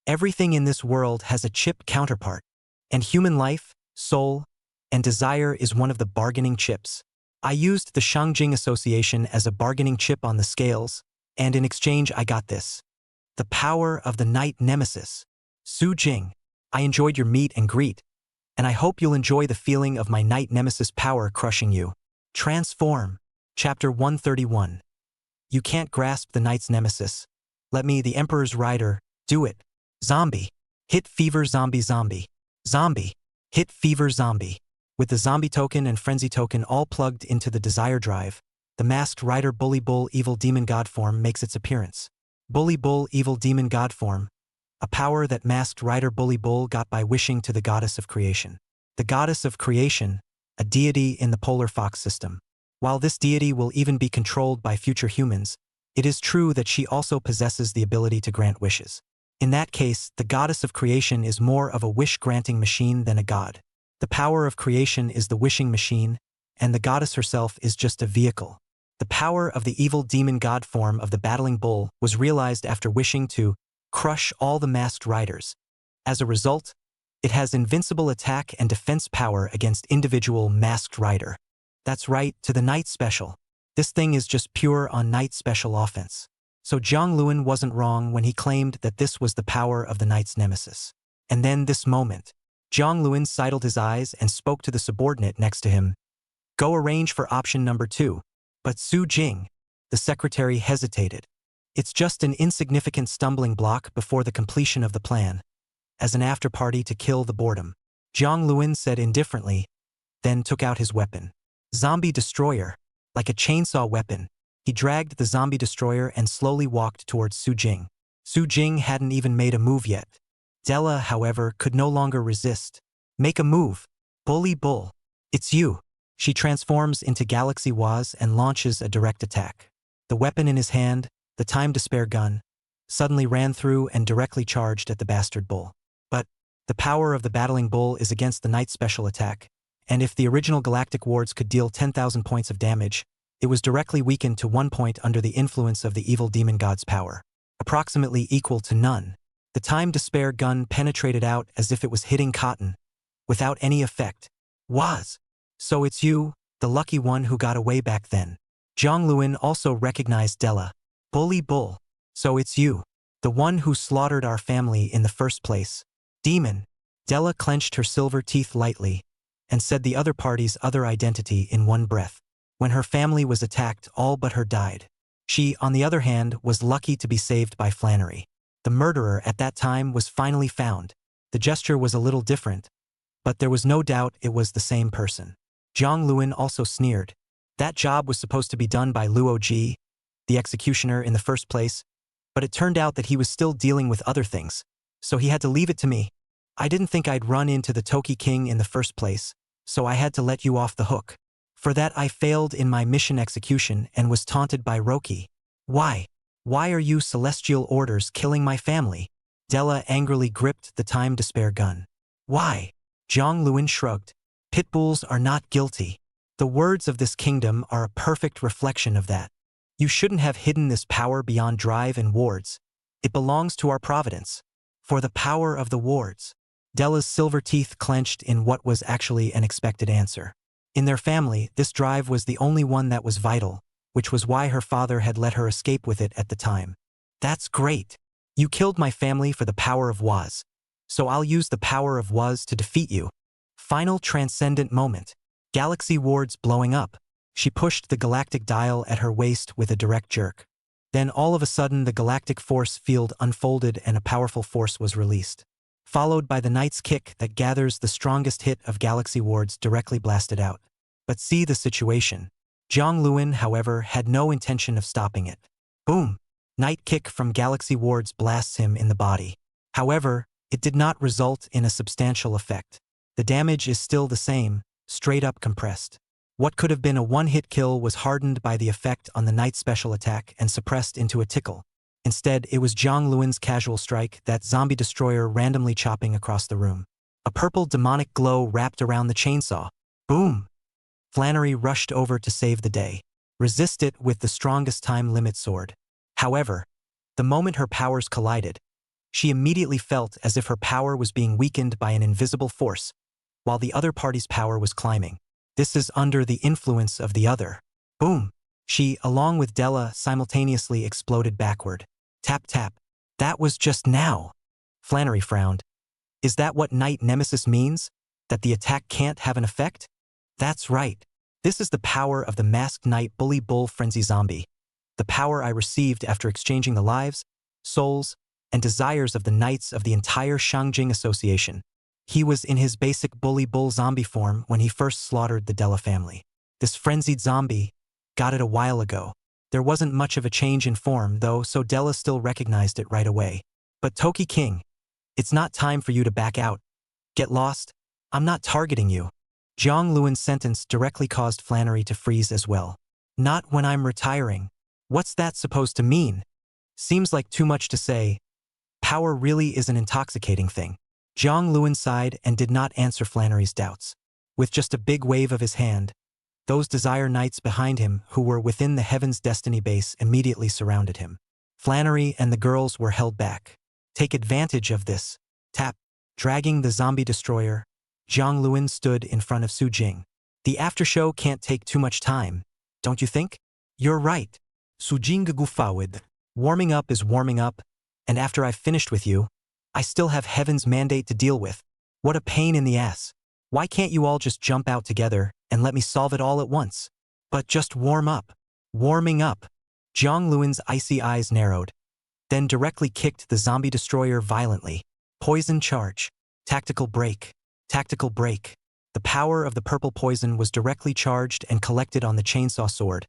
Everything in this world has a chip counterpart, and human life, soul, and desire is one of the bargaining chips. I used the Shangjing Association as a bargaining chip on the scales, and in exchange I got this. The power of the Night Nemesis. Su Jing, I enjoyed your meet and greet, and I hope you'll enjoy the feeling of my Night Nemesis power crushing you. Transform. Chapter 131. You can't grasp the Knight's Nemesis. Let me, the Emperor's Rider, do it. Zombie. Hit fever zombie zombie. Zombie. Hit fever zombie. With the zombie token and frenzy token all plugged into the Desire Drive, the masked rider Bully Bull Evil Demon God form makes its appearance. Bully Bull Evil Demon God form, a power that masked rider Bully Bull got by wishing to the goddess of creation. The goddess of creation, a deity in the polar fox system. While this deity will even be controlled by future humans, it is true that she also possesses the ability to grant wishes. In that case, the goddess of creation is more of a wish-granting machine than a god. The power of creation is the wishing machine, and the goddess herself is just a vehicle. The power of the evil demon god form of the battling bull was realized after wishing to crush all the masked riders. As a result, it has invincible attack and defense power against individual masked rider. That's right, to the night special. This thing is just pure on night special offense. So Zhang Luan wasn't wrong when he claimed that this was the power of the night's nemesis. And then this moment, Zhang Luan sidled his eyes and spoke to the subordinate next to him. Go arrange for option number 2. But Su Jing, the secretary, hesitated. It's just an insignificant stumbling block before the completion of the plan. As an after-party to kill the boredom. Zhang Luan said indifferently, then took out his weapon. Zombie destroyer. Like a chainsaw weapon, he dragged the zombie destroyer and slowly walked towards Su Jing. Su Jing hadn't even made a move yet. Della, however, could no longer resist. Make a move. Bully bull. It's you. She transforms into Galaxy Waz and launches a direct attack. The weapon in his hand, the time to spare gun, suddenly ran through and directly charged at the bastard bull. But the power of the battling bull is against the night special attack, and if the original galactic wards could deal 10,000 points of damage, it was directly weakened to 1 point under the influence of the evil demon god's power, approximately equal to none. The time to spare gun penetrated out as if it was hitting cotton, without any effect. Was. So it's you, the lucky one who got away back then. Zhang Luan also recognized Della. Bully bull. So it's you, the one who slaughtered our family in the first place. Demon. Della clenched her silver teeth lightly, and said the other party's other identity in one breath. When her family was attacked, all but her died. She, on the other hand, was lucky to be saved by Flannery. The murderer at that time was finally found. The gesture was a little different, but there was no doubt it was the same person. Zhang Luan also sneered. That job was supposed to be done by Luo Ji, the executioner, in the first place, but it turned out that he was still dealing with other things, so he had to leave it to me. I didn't think I'd run into the Toki King in the first place, so I had to let you off the hook. For that I failed in my mission execution and was taunted by Roki. Why? Why are you celestial orders killing my family? Della angrily gripped the time to spare gun. Why? Zhang Luan shrugged. Pitbulls are not guilty. The words of this kingdom are a perfect reflection of that. You shouldn't have hidden this power beyond drive and wards. It belongs to our providence. For the power of the wards. Della's silver teeth clenched in what was actually an expected answer. In their family, this drive was the only one that was vital, which was why her father had let her escape with it at the time. That's great. You killed my family for the power of Waz. So I'll use the power of Waz to defeat you. Final transcendent moment. Galaxy wards blowing up. She pushed the galactic dial at her waist with a direct jerk. Then all of a sudden the galactic force field unfolded and a powerful force was released. Followed by the Knight's kick that gathers the strongest hit of Galaxy wards directly blasted out. But see the situation. Zhang Luan, however, had no intention of stopping it. Boom! Knight kick from Galaxy wards blasts him in the body. However, it did not result in a substantial effect. The damage is still the same, straight up compressed. What could have been a one-hit kill was hardened by the effect on the Knight's special attack and suppressed into a tickle. Instead, it was Zhang Luan's casual strike, that zombie destroyer randomly chopping across the room. A purple demonic glow wrapped around the chainsaw. Boom! Flannery rushed over to save the day. Resist it with the strongest time limit sword. However, the moment her powers collided, she immediately felt as if her power was being weakened by an invisible force, while the other party's power was climbing. This is under the influence of the other. Boom! She, along with Della, simultaneously exploded backward. Tap tap. That was just now. Flannery frowned. Is that what Night Nemesis means? That the attack can't have an effect? That's right. This is the power of the masked knight bully bull frenzy zombie. The power I received after exchanging the lives, souls, and desires of the knights of the entire Shangjing Association. He was in his basic bully bull zombie form when he first slaughtered the Della family. This frenzied zombie got it a while ago. There wasn't much of a change in form, though, so Della still recognized it right away. But Toki King, it's not time for you to back out. Get lost? I'm not targeting you. Zhang Luan's sentence directly caused Flannery to freeze as well. Not when I'm retiring. What's that supposed to mean? Seems like too much to say. Power really is an intoxicating thing. Jiang Luan sighed and did not answer Flannery's doubts. With just a big wave of his hand, those Desire Knights behind him who were within the Heaven's Destiny base immediately surrounded him. Flannery and the girls were held back. Take advantage of this. Tap. Dragging the zombie destroyer, Jiang Luan stood in front of Su Jing. The aftershow can't take too much time, don't you think? You're right. Su Jing gufawid. Warming up is warming up, and after I've finished with you, I still have Heaven's mandate to deal with. What a pain in the ass. Why can't you all just jump out together and let me solve it all at once? But just warm up. Warming up. Jiang Luan's icy eyes narrowed, then directly kicked the zombie destroyer violently. Poison charge. Tactical break. Tactical break. The power of the purple poison was directly charged and collected on the chainsaw sword,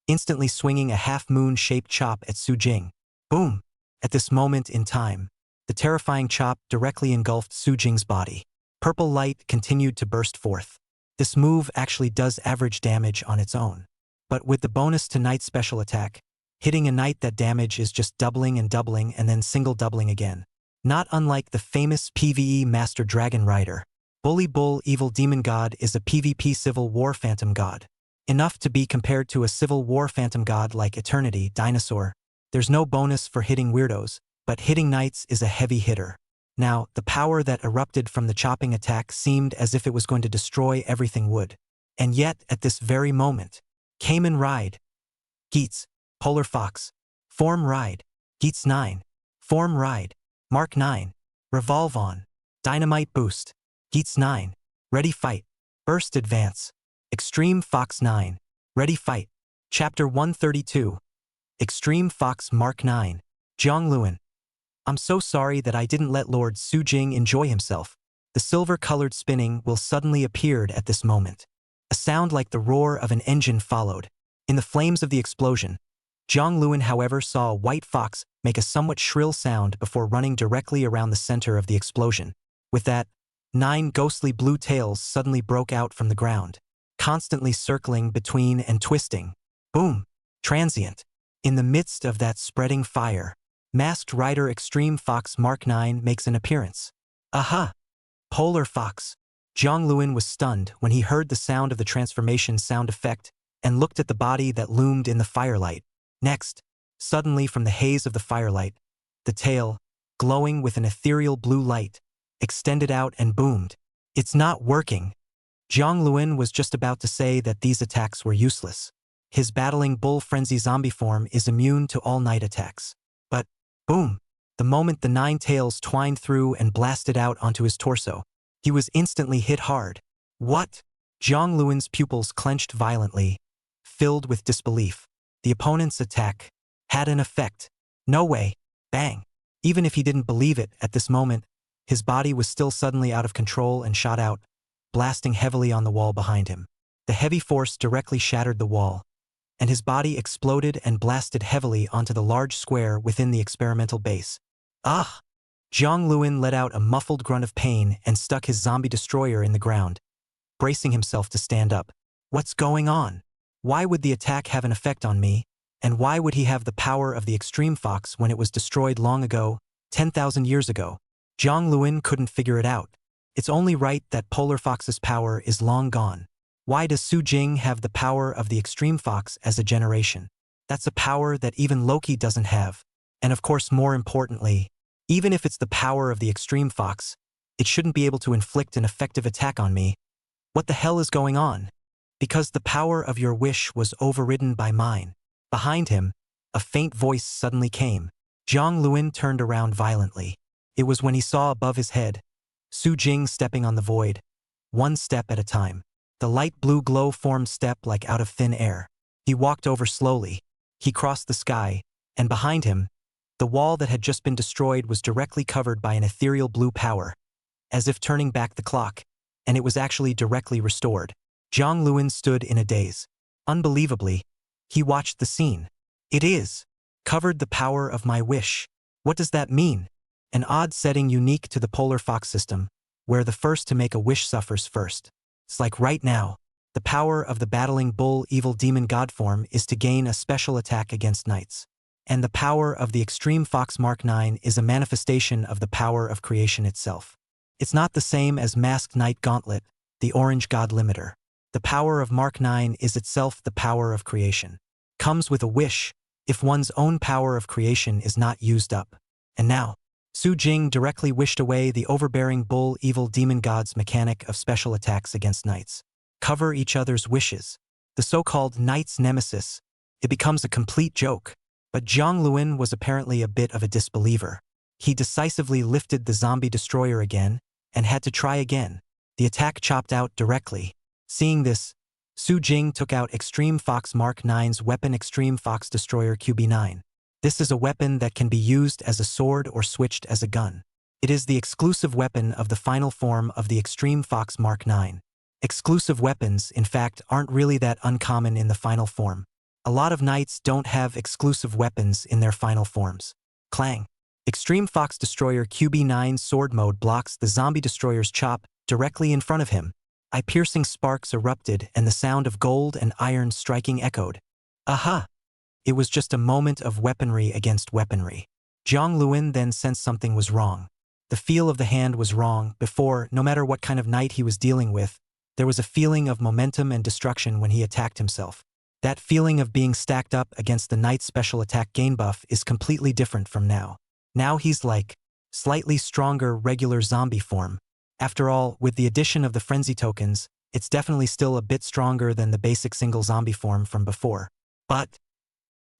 instantly swinging a half-moon-shaped chop at Su Jing. Boom! At this moment in time, the terrifying chop directly engulfed Su Jing's body. Purple light continued to burst forth. This move actually does average damage on its own. But with the bonus to Knight's special attack, hitting a Knight, that damage is just doubling and doubling and then single doubling again. Not unlike the famous PvE Master Dragon Rider. Bully Bull Evil Demon God is a PvP Civil War Phantom God. Enough to be compared to a Civil War Phantom God like Eternity Dinosaur. There's no bonus for hitting weirdos, but hitting Knights is a heavy hitter. Now, the power that erupted from the chopping attack seemed as if it was going to destroy everything wood. And yet, at this very moment, Cayman Ride. Geats. Polar Fox. Form Ride. Geats 9. Form Ride. Mark 9. Revolve On. Dynamite Boost. Geats 9. Ready Fight. Burst Advance. Extreme Fox 9. Ready Fight. Chapter 132. Extreme Fox Mark 9. Jiang Luan. I'm so sorry that I didn't let Lord Su Jing enjoy himself. The silver-colored spinning will suddenly appeared at this moment. A sound like the roar of an engine followed. In the flames of the explosion, Jiang Luan, however, saw a white fox make a somewhat shrill sound before running directly around the center of the explosion. With that, 9 ghostly blue tails suddenly broke out from the ground, constantly circling between and twisting. Boom! Transient. In the midst of that spreading fire, Masked Rider Extreme Fox Mark 9 makes an appearance. Aha! Polar Fox. Jiang Luan was stunned when he heard the sound of the transformation sound effect and looked at the body that loomed in the firelight. Next, suddenly from the haze of the firelight, the tail, glowing with an ethereal blue light, extended out and boomed. It's not working. Jiang Luan was just about to say that these attacks were useless. His battling bull frenzy zombie form is immune to all night attacks. But, boom! The moment the 9 tails twined through and blasted out onto his torso, he was instantly hit hard. What? Jiang Luan's pupils clenched violently, filled with disbelief. The opponent's attack had an effect. No way. Bang. Even if he didn't believe it at this moment, his body was still suddenly out of control and shot out, blasting heavily on the wall behind him. The heavy force directly shattered the wall, and his body exploded and blasted heavily onto the large square within the experimental base. Ah! Jiang Luan let out a muffled grunt of pain and stuck his zombie destroyer in the ground, bracing himself to stand up. What's going on? Why would the attack have an effect on me, and why would he have the power of the Extreme Fox when it was destroyed long ago, 10,000 years ago? Jiang Luan couldn't figure it out. It's only right that Polar Fox's power is long gone. Why does Su Jing have the power of the Extreme Fox as a generation? That's a power that even Loki doesn't have. And of course, more importantly, even if it's the power of the Extreme Fox, it shouldn't be able to inflict an effective attack on me. What the hell is going on? Because the power of your wish was overridden by mine. Behind him, a faint voice suddenly came. Jiang Luan turned around violently. It was when he saw above his head Su Jing stepping on the void, one step at a time. The light blue glow formed step like out of thin air. He walked over slowly. He crossed the sky, and behind him, the wall that had just been destroyed was directly covered by an ethereal blue power, as if turning back the clock, and it was actually directly restored. Jiang Luan stood in a daze. Unbelievably, he watched the scene. It is covered the power of my wish. What does that mean? An odd setting unique to the Polar Fox system, where the first to make a wish suffers first. It's like right now, the power of the battling bull evil demon god form is to gain a special attack against knights. and the power of the Extreme Fox Mark 9 is a manifestation of the power of creation itself. It's not the same as Masked Knight Gauntlet, the Orange God Limiter. The power of Mark 9 is itself the power of creation. Comes with a wish, if one's own power of creation is not used up. And now, Su Jing directly wished away the overbearing bull evil demon god's mechanic of special attacks against knights. Cover each other's wishes. The so-called knight's nemesis. It becomes a complete joke. But Zhang Luan was apparently a bit of a disbeliever. He decisively lifted the zombie destroyer again, and had to try again. The attack chopped out directly. Seeing this, Su Jing took out Extreme Fox Mark 9's weapon Extreme Fox Destroyer QB9. This is a weapon that can be used as a sword or switched as a gun. It is the exclusive weapon of the final form of the Extreme Fox Mark 9. Exclusive weapons, in fact, aren't really that uncommon in the final form. A lot of knights don't have exclusive weapons in their final forms. Clang. Extreme Fox Destroyer QB9 sword mode blocks the zombie destroyer's chop directly in front of him. Eye-piercing sparks erupted and the sound of gold and iron striking echoed. Aha! It was just a moment of weaponry against weaponry. Zhang Luan then sensed something was wrong. The feel of the hand was wrong. Before, no matter what kind of knight he was dealing with, there was a feeling of momentum and destruction when he attacked himself. That feeling of being stacked up against the knight's special attack gain buff is completely different from now. Now he's like, slightly stronger regular zombie form. After all, with the addition of the frenzy tokens, it's definitely still a bit stronger than the basic single zombie form from before. But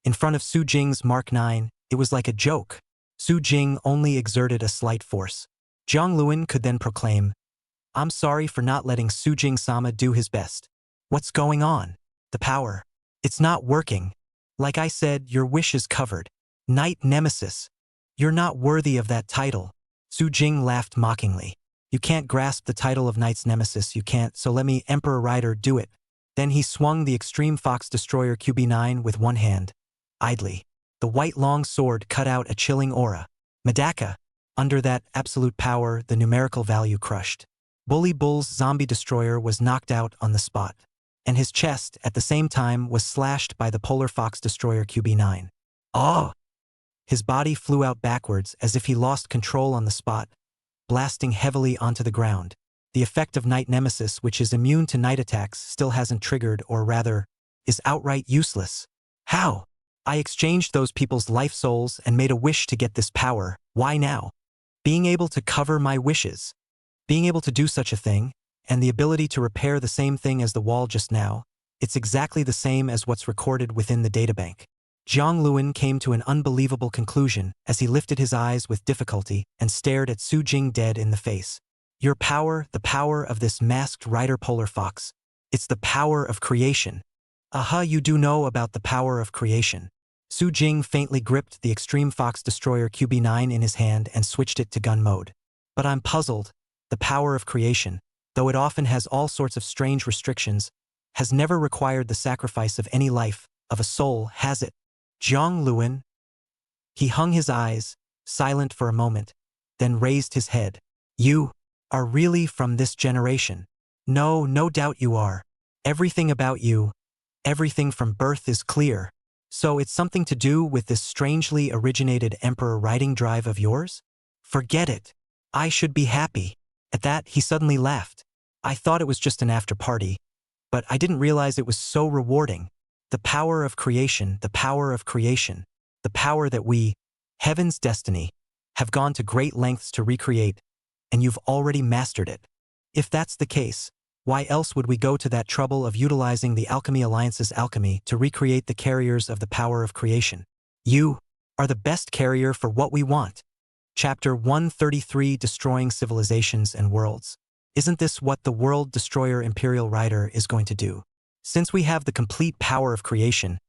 in front of Su Jing's Mark 9, it was like a joke. Su Jing only exerted a slight force. Zhang Luan could then proclaim, "I'm sorry for not letting Su Jing-sama do his best. What's going on? The power. It's not working. Like I said, your wish is covered. Knight Nemesis. You're not worthy of that title." Su Jing laughed mockingly. "You can't grasp the title of Knight's Nemesis, you can't, so let me, Emperor Rider, do it." Then he swung the Extreme Fox Destroyer QB9 with one hand. Idly. The white long sword cut out a chilling aura. Medaka. Under that absolute power, the numerical value crushed. Bully Bull's zombie destroyer was knocked out on the spot. And his chest, at the same time, was slashed by the Polar Fox Destroyer QB9. Oh! His body flew out backwards as if he lost control on the spot, blasting heavily onto the ground. The effect of Knight Nemesis, which is immune to night attacks, still hasn't triggered, or rather, is outright useless. How? I exchanged those people's life souls and made a wish to get this power. Why now? Being able to cover my wishes. Being able to do such a thing, and the ability to repair the same thing as the wall just now, it's exactly the same as what's recorded within the databank. Zhang Luan came to an unbelievable conclusion as he lifted his eyes with difficulty and stared at Su Jing dead in the face. Your power, the power of this masked rider Polar Fox. It's the power of creation. Aha, you do know about the power of creation. Su Jing faintly gripped the Extreme Fox Destroyer QB9 in his hand and switched it to gun mode. But I'm puzzled. The power of creation, though it often has all sorts of strange restrictions, has never required the sacrifice of any life, of a soul, has it? Zhang Luan. He hung his eyes, silent for a moment, then raised his head. You are really from this generation. No, no doubt you are. Everything about you, everything from birth is clear. So it's something to do with this strangely originated emperor riding drive of yours? Forget it. I should be happy. At that, he suddenly laughed. I thought it was just an after-party, but I didn't realize it was so rewarding. The power of creation, the power of creation, the power that we, heaven's destiny, have gone to great lengths to recreate, and you've already mastered it. If that's the case, why else would we go to that trouble of utilizing the Alchemy Alliance's alchemy to recreate the carriers of the power of creation? You are the best carrier for what we want. Chapter 133, Destroying Civilizations and Worlds. Isn't this what the World Destroyer Imperial Rider is going to do? Since we have the complete power of creation,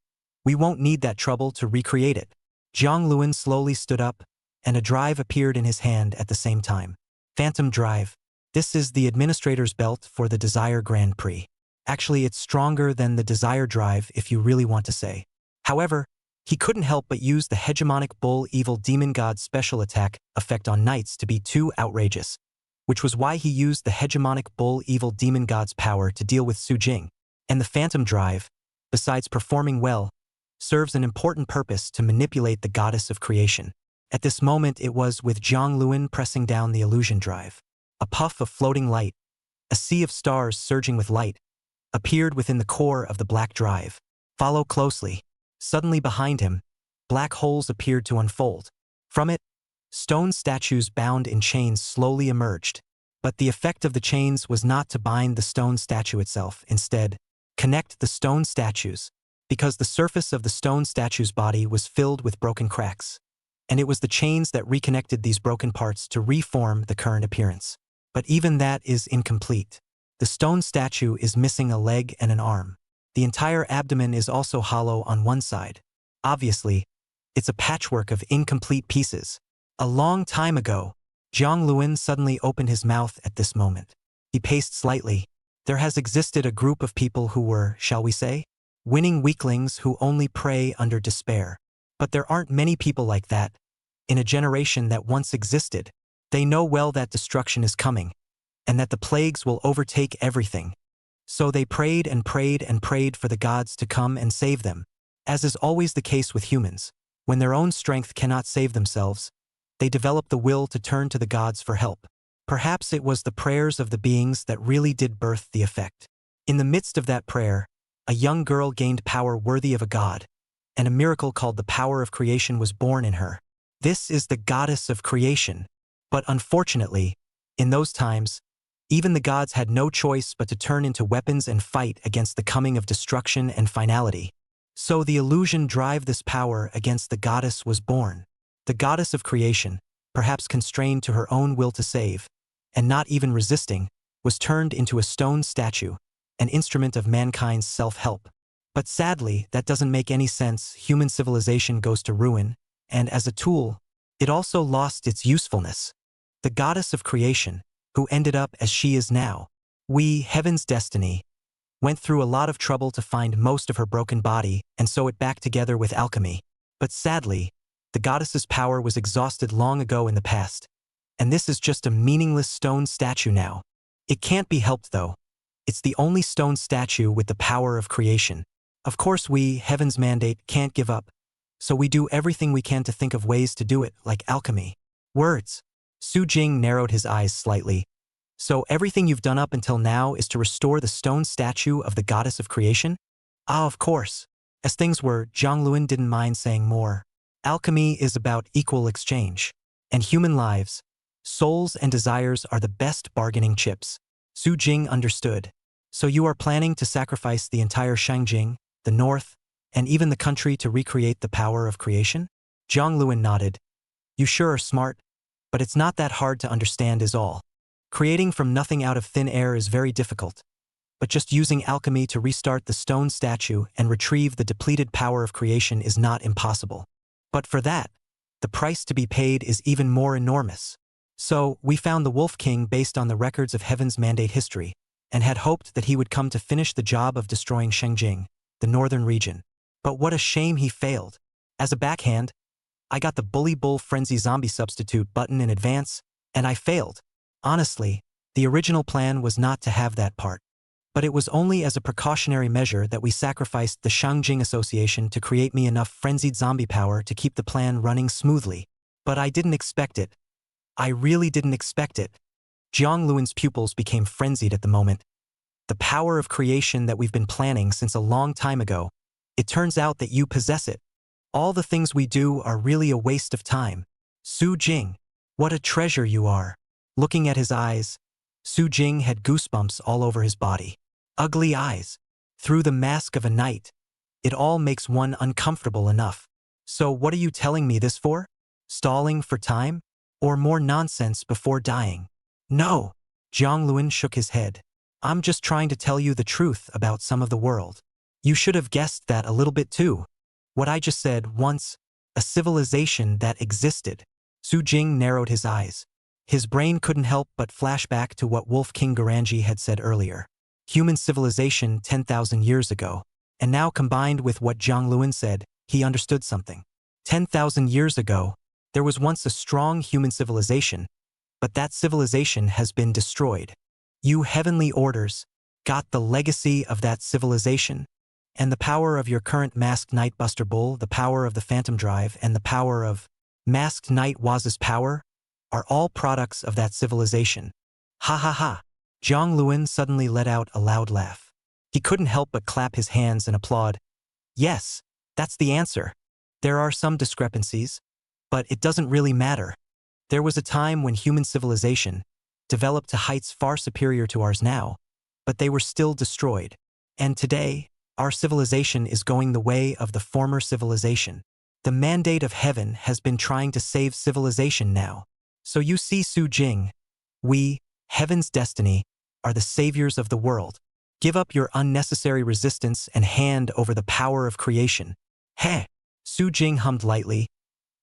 we won't need that trouble to recreate it. Zhang Luan slowly stood up, and a drive appeared in his hand at the same time. Phantom Drive. This is the Administrator's Belt for the Desire Grand Prix. Actually, it's stronger than the Desire Drive if you really want to say. However, he couldn't help but use the Hegemonic Bull Evil Demon God's special attack effect on knights to be too outrageous, which was why he used the Hegemonic Bull Evil Demon God's power to deal with Su Jing. And the Phantom Drive, besides performing well, serves an important purpose to manipulate the goddess of creation. At this moment it was with Zhang Luan pressing down the illusion drive. A puff of floating light, a sea of stars surging with light, appeared within the core of the black drive. Follow closely. Suddenly behind him, black holes appeared to unfold. From it, stone statues bound in chains slowly emerged. But the effect of the chains was not to bind the stone statue itself. Instead, connect the stone statues, because the surface of the stone statue's body was filled with broken cracks. And it was the chains that reconnected these broken parts to reform the current appearance. But even that is incomplete. The stone statue is missing a leg and an arm. The entire abdomen is also hollow on one side. Obviously, it's a patchwork of incomplete pieces. A long time ago, Zhang Luan suddenly opened his mouth at this moment. He paced slightly. There has existed a group of people who were, shall we say, winning weaklings who only prey under despair. But there aren't many people like that. In a generation that once existed, they know well that destruction is coming, and that the plagues will overtake everything. So they prayed and prayed and prayed for the gods to come and save them. As is always the case with humans, when their own strength cannot save themselves, they develop the will to turn to the gods for help. Perhaps it was the prayers of the beings that really did birth the effect. In the midst of that prayer, a young girl gained power worthy of a god, and a miracle called the power of creation was born in her. This is the goddess of creation. But unfortunately, in those times, even the gods had no choice but to turn into weapons and fight against the coming of destruction and finality. So the illusion drive this power against the goddess was born. The goddess of creation, perhaps constrained to her own will to save, and not even resisting, was turned into a stone statue, an instrument of mankind's self-help. But sadly, that doesn't make any sense. Human civilization goes to ruin, and as a tool, it also lost its usefulness. The goddess of creation, who ended up as she is now, heaven's destiny, went through a lot of trouble to find most of her broken body and sew it back together with alchemy. But sadly, the goddess's power was exhausted long ago in the past, and this is just a meaningless stone statue now. It can't be helped though. It's the only stone statue with the power of creation. Of course heaven's mandate, can't give up, so we do everything we can to think of ways to do it, like alchemy. Words. Su Jing narrowed his eyes slightly. So everything you've done up until now is to restore the stone statue of the goddess of creation? Ah, of course. As things were, Zhang Luan didn't mind saying more. Alchemy is about equal exchange. And human lives, souls and desires are the best bargaining chips. Su Jing understood. So you are planning to sacrifice the entire Shangjing, the north, and even the country to recreate the power of creation? Zhang Luan nodded. You sure are smart, but it's not that hard to understand is all. Creating from nothing out of thin air is very difficult. But just using alchemy to restart the stone statue and retrieve the depleted power of creation is not impossible. But for that, the price to be paid is even more enormous. So, we found the Wolf King based on the records of Heaven's Mandate history, and had hoped that he would come to finish the job of destroying Shengjing, the northern region. But what a shame he failed. As a backhand, I got the Bully Bull Frenzy Zombie Substitute button in advance, and I failed. Honestly, the original plan was not to have that part. But it was only as a precautionary measure that we sacrificed the Shangjing Association to create me enough frenzied zombie power to keep the plan running smoothly. But I didn't expect it. I really didn't expect it. Zhang Luan's pupils became frenzied at the moment. The power of creation that we've been planning since a long time ago. It turns out that you possess it. All the things we do are really a waste of time. Su Jing, what a treasure you are. Looking at his eyes, Su Jing had goosebumps all over his body. Ugly eyes. Through the mask of a knight. It all makes one uncomfortable enough. So what are you telling me this for? Stalling for time? Or more nonsense before dying? No. Zhang Luan shook his head. I'm just trying to tell you the truth about some of the world. You should have guessed that a little bit too. What I just said, once, a civilization that existed. Su Jing narrowed his eyes. His brain couldn't help but flash back to what Wolf King Garanji had said earlier. Human civilization 10,000 years ago. And now combined with what Zhang Luan said, he understood something. 10,000 years ago, there was once a strong human civilization, but that civilization has been destroyed. You heavenly orders got the legacy of that civilization, And the power of your current masked Nightbuster Bull, the power of the Phantom Drive, and the power of masked Night Waz's power are all products of that civilization. Ha ha ha. Jiang Luan suddenly let out a loud laugh. He couldn't help but clap his hands and applaud. Yes, that's the answer. There are some discrepancies, but it doesn't really matter. There was a time when human civilization developed to heights far superior to ours now, but they were still destroyed. And today, our civilization is going the way of the former civilization. The mandate of heaven has been trying to save civilization now. So you see, Su Jing, we, heaven's destiny, are the saviors of the world. Give up your unnecessary resistance and hand over the power of creation. Heh, Su Jing hummed lightly.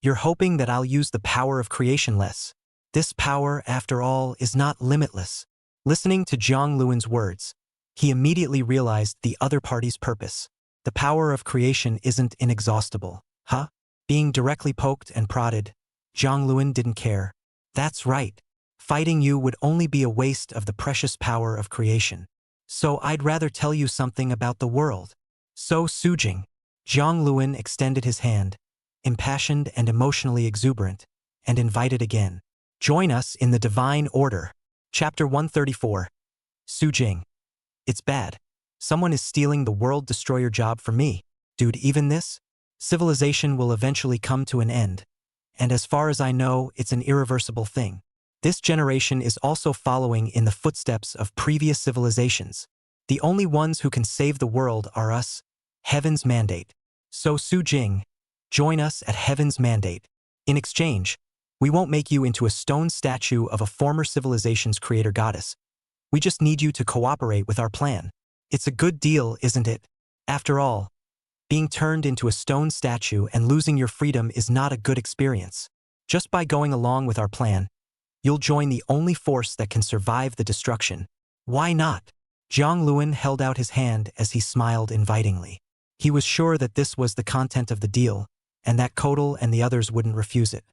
You're hoping that I'll use the power of creation less. This power, after all, is not limitless. Listening to Jiang Luan's words, he immediately realized the other party's purpose. The power of creation isn't inexhaustible. Huh? Being directly poked and prodded, Jiang Luan didn't care. That's right. Fighting you would only be a waste of the precious power of creation. So I'd rather tell you something about the world. So Su Jing. Jiang Luan extended his hand, impassioned and emotionally exuberant, and invited again. Join us in the Divine Order. Chapter 134. Su Jing. It's bad. Someone is stealing the World Destroyer job from me. Dude, even this? Civilization will eventually come to an end. And as far as I know, it's an irreversible thing. This generation is also following in the footsteps of previous civilizations. The only ones who can save the world are us, Heaven's Mandate. So Su Jing, join us at Heaven's Mandate. In exchange, we won't make you into a stone statue of a former civilization's creator goddess. We just need you to cooperate with our plan. It's a good deal, isn't it? After all, being turned into a stone statue and losing your freedom is not a good experience. Just by going along with our plan, you'll join the only force that can survive the destruction. Why not? Jiang Luan held out his hand as he smiled invitingly. He was sure that this was the content of the deal, and that Kodal and the others wouldn't refuse it.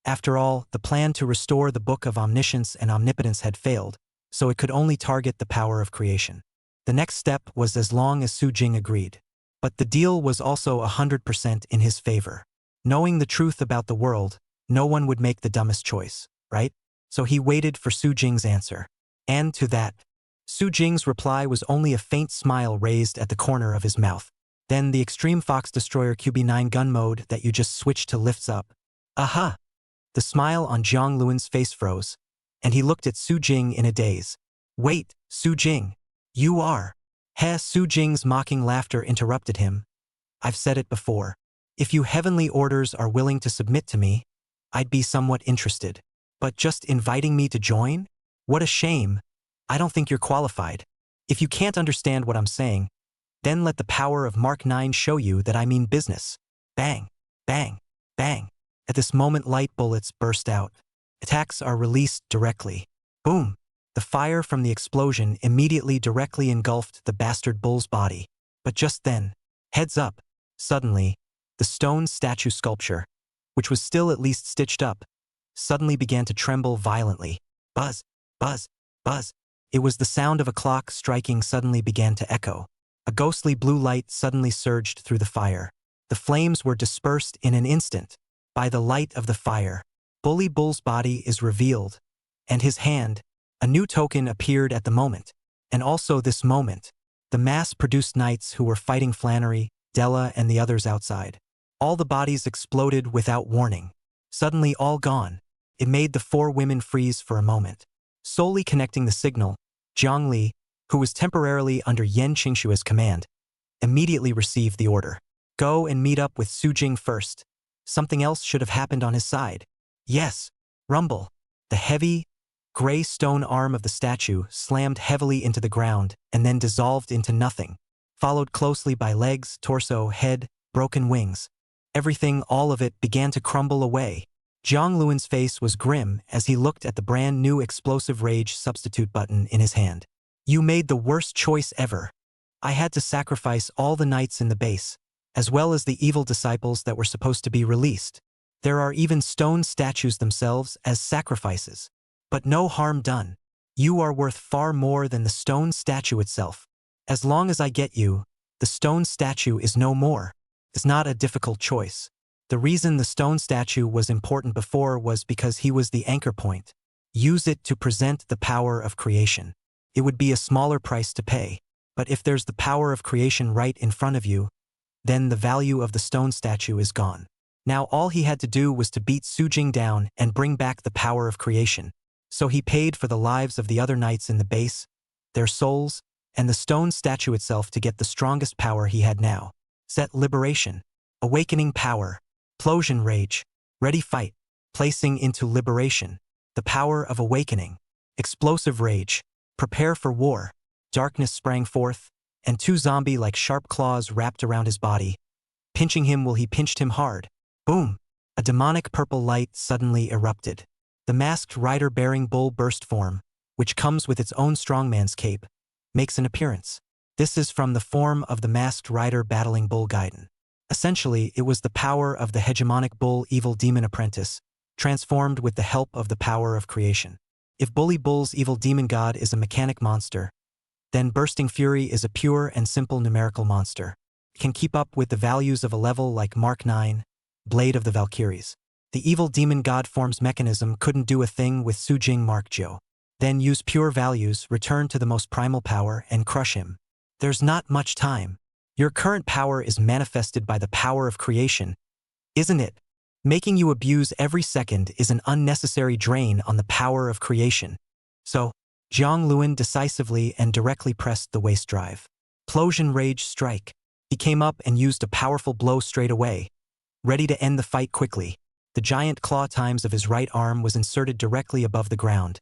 After all, the plan to restore the Book of Omniscience and Omnipotence had failed, so it could only target the power of creation. The next step was as long as Su Jing agreed. But the deal was also 100% in his favor. Knowing the truth about the world, no one would make the dumbest choice, right? So he waited for Su Jing's answer. And to that, Su Jing's reply was only a faint smile raised at the corner of his mouth. Then the Extreme Fox Destroyer QB9 gun mode that you just switched to lifts up. Aha! The smile on Jiang Luan's face froze, and he looked at Su Jing in a daze. Wait, Su Jing. You are. Heh, Su Jing's mocking laughter interrupted him. I've said it before. If you heavenly orders are willing to submit to me, I'd be somewhat interested. But just inviting me to join? What a shame. I don't think you're qualified. If you can't understand what I'm saying, then let the power of Mark 9 show you that I mean business. Bang, bang, bang. At this moment, light bullets burst out. Attacks are released directly. Boom. The fire from the explosion immediately directly engulfed the bastard bull's body. But just then, heads up, suddenly, the stone statue sculpture, which was still at least stitched up, suddenly began to tremble violently. Buzz, buzz, buzz. It was the sound of a clock striking suddenly began to echo. A ghostly blue light suddenly surged through the fire. The flames were dispersed in an instant. By the light of the fire, Bully Bull's body is revealed, and his hand, a new token appeared at the moment. And also this moment, the mass-produced knights who were fighting Flannery, Della, and the others outside. All the bodies exploded without warning. Suddenly all gone. It made the four women freeze for a moment. Solely connecting the signal, Jiang Li, who was temporarily under Yen Qingshua's command, immediately received the order. Go and meet up with Su Jing first. Something else should have happened on his side. Yes. Rumble. The heavy, gray stone arm of the statue slammed heavily into the ground and then dissolved into nothing, followed closely by legs, torso, head, broken wings. Everything, all of it, began to crumble away. Jiang Luan's face was grim as he looked at the brand new explosive rage substitute button in his hand. You made the worst choice ever. I had to sacrifice all the knights in the base, as well as the evil disciples that were supposed to be released. There are even stone statues themselves as sacrifices. But no harm done. You are worth far more than the stone statue itself. As long as I get you, The stone statue is no more. It's not a difficult choice. The reason the stone statue was important before was because he was the anchor point. Use it to present the power of creation. It would be a smaller price to pay. But if there's the power of creation right in front of you, then the value of the stone statue is gone. Now all he had to do was to beat Sujing down and bring back the power of creation. So he paid for the lives of the other knights in the base, their souls, and the stone statue itself to get the strongest power he had now. Set liberation, awakening power, Plosion rage, ready fight, placing into liberation, the power of awakening, explosive rage, prepare for war, darkness sprang forth, and two zombie-like sharp claws wrapped around his body. Pinching him while he pinched him hard. Boom! A demonic purple light suddenly erupted. The masked rider bearing bull burst form, which comes with its own strongman's cape, makes an appearance. This is from the form of the masked rider battling Bull Gaiden. Essentially, it was the power of the hegemonic bull evil demon apprentice, transformed with the help of the power of creation. If Bully Bull's evil demon god is a mechanic monster, then Bursting Fury is a pure and simple numerical monster. It can keep up with the values of a level like Mark 9, Blade of the Valkyries. The evil demon god form's mechanism couldn't do a thing with Sujing Mark Jo. Then use pure values, return to the most primal power, and crush him. There's not much time. Your current power is manifested by the power of creation, isn't it? Making you abuse every second is an unnecessary drain on the power of creation. So, Jiang Luan decisively and directly pressed the waist drive. Plosion rage strike. He came up and used a powerful blow straight away, ready to end the fight quickly. The giant claw times of his right arm was inserted directly above the ground,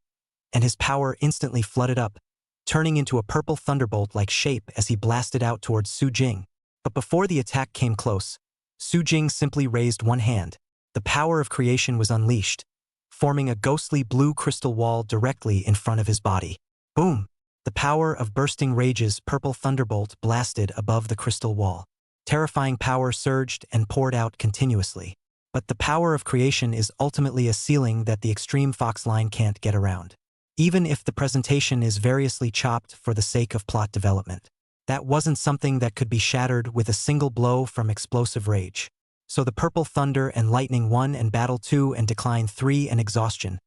and his power instantly flooded up, turning into a purple thunderbolt-like shape as he blasted out towards Su Jing. But before the attack came close, Su Jing simply raised one hand. The power of creation was unleashed, forming a ghostly blue crystal wall directly in front of his body. Boom! The power of Bursting Rage's purple thunderbolt blasted above the crystal wall. Terrifying power surged and poured out continuously. But the power of creation is ultimately a ceiling that the Extreme Fox line can't get around. Even if the presentation is variously chopped for the sake of plot development. That wasn't something that could be shattered with a single blow from explosive rage. So the Purple Thunder and Lightning won and Battle 2 and Decline 3 and Exhaustion,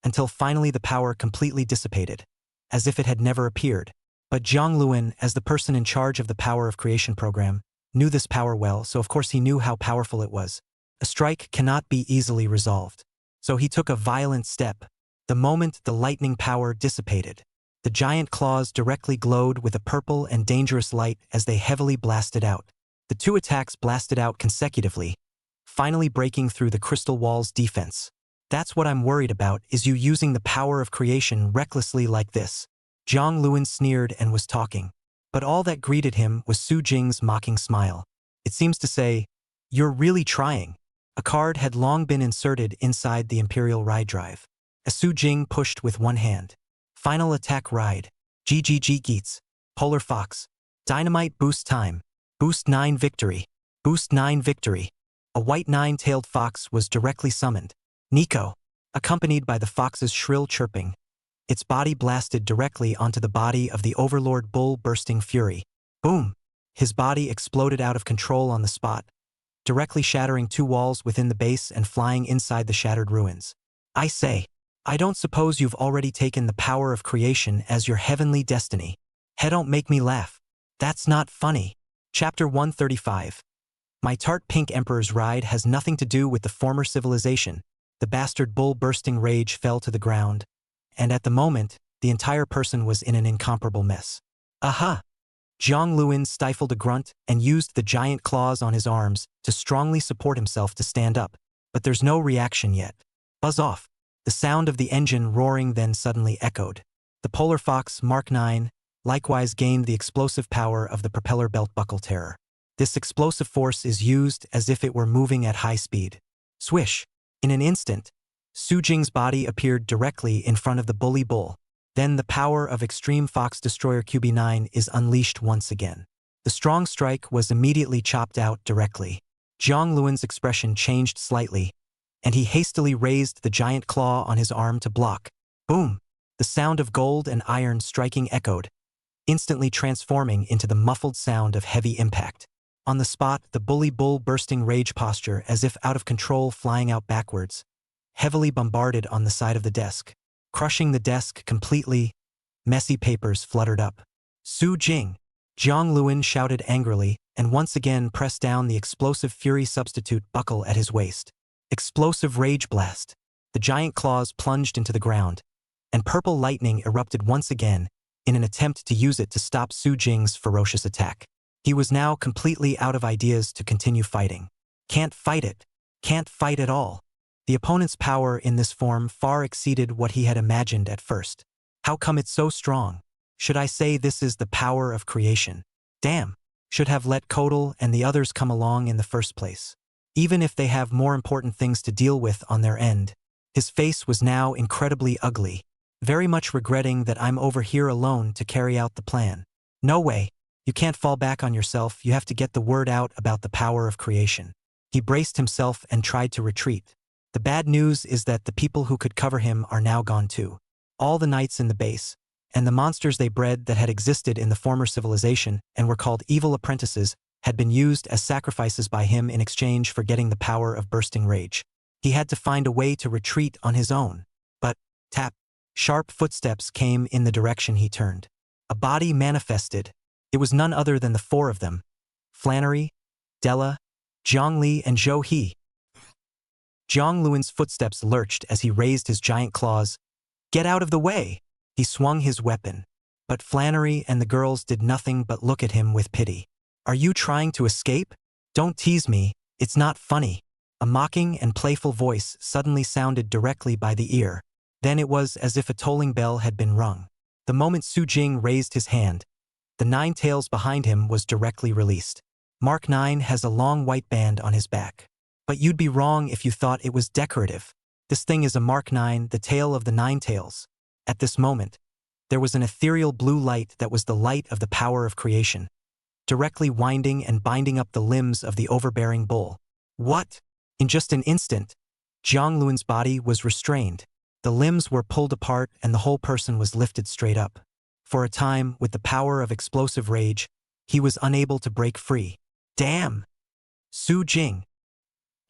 until finally the power completely dissipated, as if it had never appeared. But Jiang Luan, as the person in charge of the Power of Creation program, knew this power well, so of course he knew how powerful it was. A strike cannot be easily resolved. So he took a violent step. The moment the lightning power dissipated, the giant claws directly glowed with a purple and dangerous light as they heavily blasted out. The two attacks blasted out consecutively, finally breaking through the crystal wall's defense. That's what I'm worried about, is you using the power of creation recklessly like this. Jiang Luan sneered and was talking. But all that greeted him was Su Jing's mocking smile. It seems to say, "You're really trying." A card had long been inserted inside the Imperial Ride Drive. As Su Jing pushed with one hand. Final attack ride. GGG Geats. Polar Fox. Dynamite boost time. Boost 9 victory. Boost 9 victory. A white 9-tailed fox was directly summoned. Nico. Accompanied by the fox's shrill chirping. Its body blasted directly onto the body of the Overlord Bull Bursting Fury. Boom! His body exploded out of control on the spot, directly shattering two walls within the base and flying inside the shattered ruins. I say, I don't suppose you've already taken the power of creation as your heavenly destiny. Hey, don't make me laugh. That's not funny. Chapter 135. My tart pink emperor's ride has nothing to do with the former civilization. The bastard bull bursting rage fell to the ground, and at the moment, the entire person was in an incomparable mess. Aha! Jiang Luan stifled a grunt and used the giant claws on his arms to strongly support himself to stand up, but there's no reaction yet. Buzz off. The sound of the engine roaring then suddenly echoed. The Polar Fox Mark 9 likewise gained the explosive power of the propeller belt buckle terror. This explosive force is used as if it were moving at high speed. Swish! In an instant, Su Jing's body appeared directly in front of the bully bull. Then the power of Extreme Fox Destroyer QB9 is unleashed once again. The strong strike was immediately chopped out directly. Jiang Luan's expression changed slightly, and he hastily raised the giant claw on his arm to block. Boom! The sound of gold and iron striking echoed, instantly transforming into the muffled sound of heavy impact. On the spot, the bully bull bursting rage posture as if out of control flying out backwards, heavily bombarded on the side of the desk, crushing the desk completely. Messy papers fluttered up. Su Jing! Jiang Luan shouted angrily and once again pressed down the explosive fury substitute buckle at his waist. Explosive rage blast. The giant claws plunged into the ground, and purple lightning erupted once again in an attempt to use it to stop Su Jing's ferocious attack. He was now completely out of ideas to continue fighting. Can't fight it. Can't fight at all. The opponent's power in this form far exceeded what he had imagined at first. How come it's so strong? Should I say this is the power of creation? Damn. Should have let Kodal and the others come along in the first place. Even if they have more important things to deal with on their end. His face was now incredibly ugly, very much regretting that I'm over here alone to carry out the plan. No way. You can't fall back on yourself, you have to get the word out about the power of creation. He braced himself and tried to retreat. The bad news is that the people who could cover him are now gone too. All the knights in the base, and the monsters they bred that had existed in the former civilization and were called evil apprentices, had been used as sacrifices by him in exchange for getting the power of bursting rage. He had to find a way to retreat on his own. But, tap, sharp footsteps came in the direction he turned. A body manifested. It was none other than the four of them. Flannery, Della, Zhongli and Zhou He. Jiang Luan's footsteps lurched as he raised his giant claws. Get out of the way! He swung his weapon. But Flannery and the girls did nothing but look at him with pity. Are you trying to escape? Don't tease me, it's not funny. A mocking and playful voice suddenly sounded directly by the ear. Then it was as if a tolling bell had been rung. The moment Su Jing raised his hand, the 9 tails behind him was directly released. Mark 9 has a long white band on his back. But you'd be wrong if you thought it was decorative. This thing is a Mark 9, the tail of the 9 tails. At this moment, there was an ethereal blue light that was the light of the power of creation, directly winding and binding up the limbs of the overbearing bull. What? In just an instant, Jiang Luan's body was restrained. The limbs were pulled apart and the whole person was lifted straight up. For a time, with the power of explosive rage, he was unable to break free. Damn! Su Jing!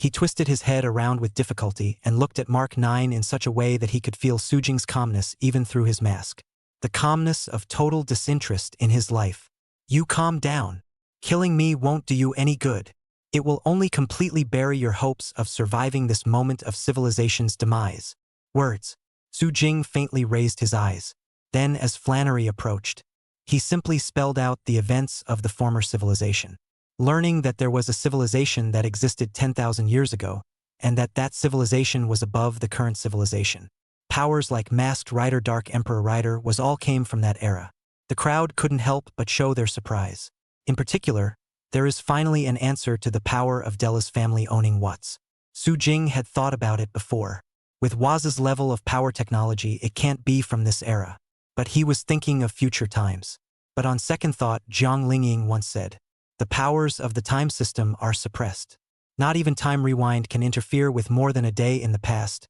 He twisted his head around with difficulty and looked at Mark 9 in such a way that he could feel Su Jing's calmness even through his mask. The calmness of total disinterest in his life. You calm down. Killing me won't do you any good. It will only completely bury your hopes of surviving this moment of civilization's demise. Words. Su Jing faintly raised his eyes. Then, as Flannery approached, he simply spelled out the events of the former civilization. Learning that there was a civilization that existed 10,000 years ago, and that that civilization was above the current civilization. Powers like Masked Rider, Dark Emperor Rider was all came from that era. The crowd couldn't help but show their surprise. In particular, there is finally an answer to the power of Della's family owning Watts. Su Jing had thought about it before. With Waz's level of power technology, it can't be from this era. But he was thinking of future times. But on second thought, Jiang Lingying once said, the powers of the time system are suppressed. Not even time rewind can interfere with more than a day in the past,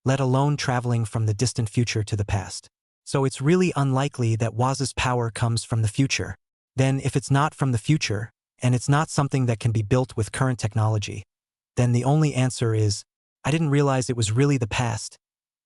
let alone traveling from the distant future to the past. So it's really unlikely that Waz's power comes from the future. Then if it's not from the future, and it's not something that can be built with current technology, then the only answer is, I didn't realize it was really the past,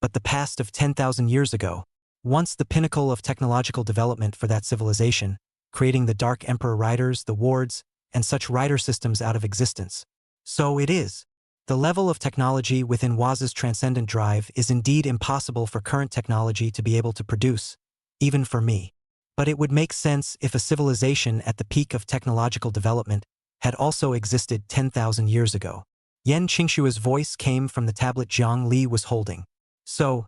but the past of 10,000 years ago. Once the pinnacle of technological development for that civilization, creating the Dark Emperor Riders, the wards, and such rider systems out of existence. So it is. The level of technology within Waz's transcendent drive is indeed impossible for current technology to be able to produce, even for me. But it would make sense if a civilization at the peak of technological development had also existed 10,000 years ago. Yan Qingshua's voice came from the tablet Zhang Li was holding. So,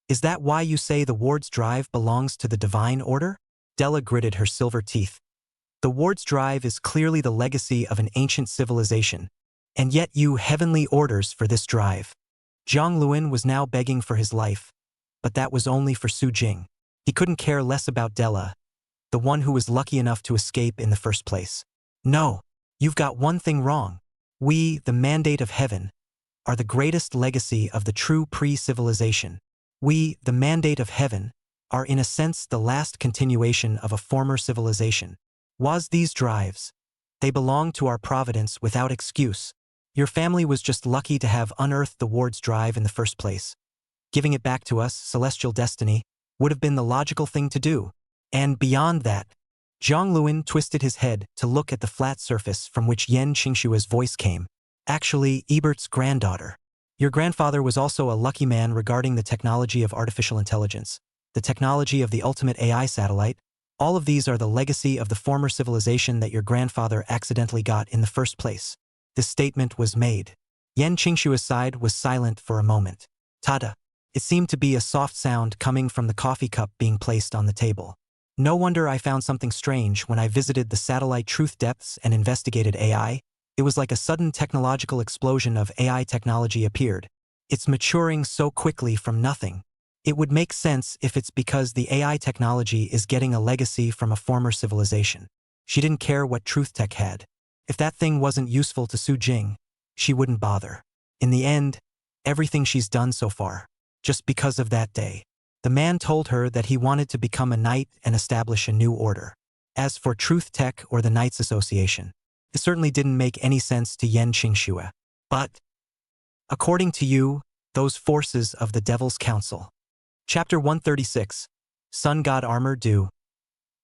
is that why you say the ward's drive belongs to the divine order? Della gritted her silver teeth. The ward's drive is clearly the legacy of an ancient civilization, and yet you heavenly orders for this drive. Jiang Luan was now begging for his life, but that was only for Su Jing. He couldn't care less about Della, the one who was lucky enough to escape in the first place. No, you've got one thing wrong. We, the mandate of heaven, are the greatest legacy of the true pre-civilization. We, the mandate of heaven, are in a sense the last continuation of a former civilization. Was these drives? They belong to our providence without excuse. Your family was just lucky to have unearthed the ward's drive in the first place. Giving it back to us, celestial destiny, would have been the logical thing to do. And beyond that, Zhang Luan twisted his head to look at the flat surface from which Yan Qingshua's voice came. Actually, Ebert's granddaughter. Your grandfather was also a lucky man regarding the technology of artificial intelligence, the technology of the ultimate AI satellite. All of these are the legacy of the former civilization that your grandfather accidentally got in the first place. This statement was made. Yan Qingshua's side was silent for a moment. Tada. It seemed to be a soft sound coming from the coffee cup being placed on the table. No wonder I found something strange when I visited the satellite truth depths and investigated AI. It was like a sudden technological explosion of AI technology appeared. It's maturing so quickly from nothing. It would make sense if it's because the AI technology is getting a legacy from a former civilization. She didn't care what truth tech had. If that thing wasn't useful to Su Jing, she wouldn't bother. In the end, everything she's done so far, just because of that day. The man told her that he wanted to become a knight and establish a new order. As for Truth Tech or the Knights Association, it certainly didn't make any sense to Yan Qingxue. But, according to you, those forces of the Devil's Council. Chapter 136. Sun God Armor Do.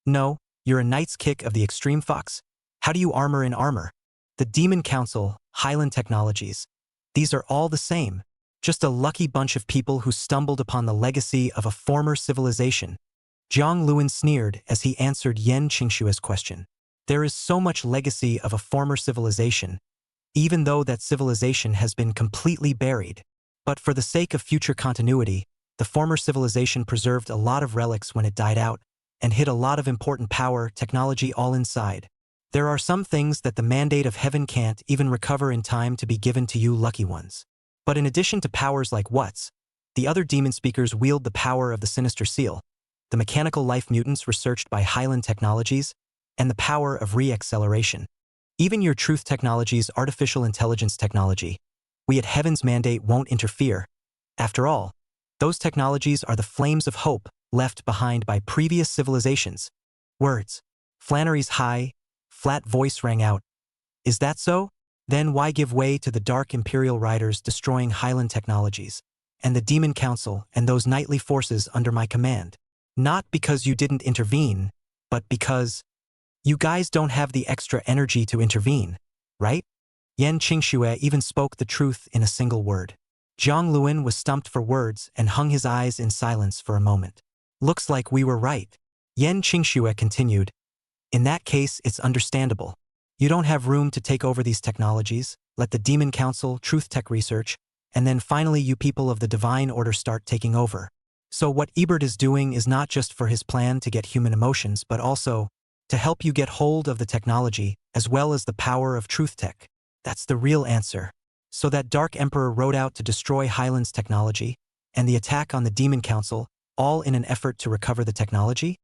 No, you're a Knight's Kick of the Extreme Fox. How do you armor in armor? The Demon Council, Highland Technologies. These are all the same. Just a lucky bunch of people who stumbled upon the legacy of a former civilization. Zhang Luan sneered as he answered Yan Qingshue's question. There is so much legacy of a former civilization, even though that civilization has been completely buried. But for the sake of future continuity, the former civilization preserved a lot of relics when it died out, and hid a lot of important power, technology all inside. There are some things that the mandate of heaven can't even recover in time to be given to you lucky ones. But in addition to powers like what's, the other demon speakers wield the power of the Sinister Seal, the mechanical life mutants researched by Highland Technologies, and the power of re-acceleration. Even your Truth Technology's artificial intelligence technology, we at Heaven's mandate won't interfere. After all, those technologies are the flames of hope left behind by previous civilizations. Words. Flannery's high, flat voice rang out. Is that so? Then why give way to the dark Imperial riders destroying Highland Technologies, and the Demon Council and those knightly forces under my command? Not because you didn't intervene, but because you guys don't have the extra energy to intervene, right? Yan Qingxue even spoke the truth in a single word. Zhang Luan was stumped for words and hung his eyes in silence for a moment. Looks like we were right. Yan Qingxue continued. In that case, it's understandable. You don't have room to take over these technologies, let the Demon Council, Truth Tech research, and then finally you people of the Divine Order start taking over. So what Ebert is doing is not just for his plan to get human emotions, but also to help you get hold of the technology as well as the power of Truth Tech. That's the real answer. So that Dark Emperor rode out to destroy Highland's technology, and the attack on the Demon Council, all in an effort to recover the technology?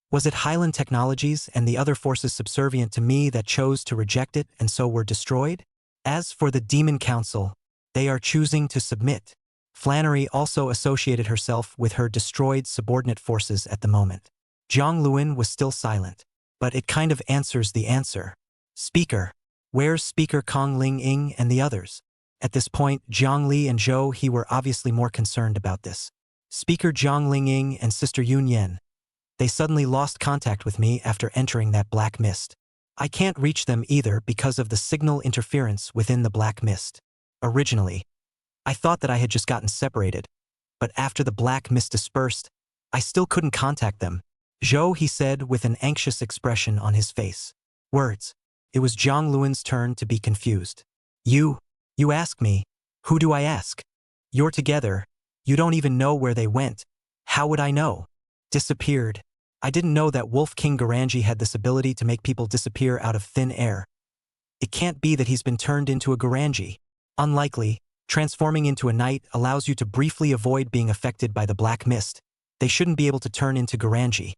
Was it Highland Technologies and the other forces subservient to me that chose to reject it and so were destroyed? As for the Demon Council, they are choosing to submit. Flannery also associated herself with her destroyed subordinate forces at the moment. Zhang Luan was still silent, but it kind of answers the answer. Speaker. Where's Speaker Kong Ling Ying and the others? At this point, Zhang Li and Zhou He were obviously more concerned about this. Speaker Zhang Ling Ying and Sister Yun Yen. They suddenly lost contact with me after entering that black mist. I can't reach them either because of the signal interference within the black mist. Originally, I thought that I had just gotten separated, but after the black mist dispersed, I still couldn't contact them. Zhou He said with an anxious expression on his face. Words. It was Zhang Luan's turn to be confused. You ask me. Who do I ask? You're together. You don't even know where they went. How would I know? Disappeared. I didn't know that Wolf King Garanji had this ability to make people disappear out of thin air. It can't be that he's been turned into a Garanji. Unlikely. Transforming into a knight allows you to briefly avoid being affected by the black mist. They shouldn't be able to turn into Garanji.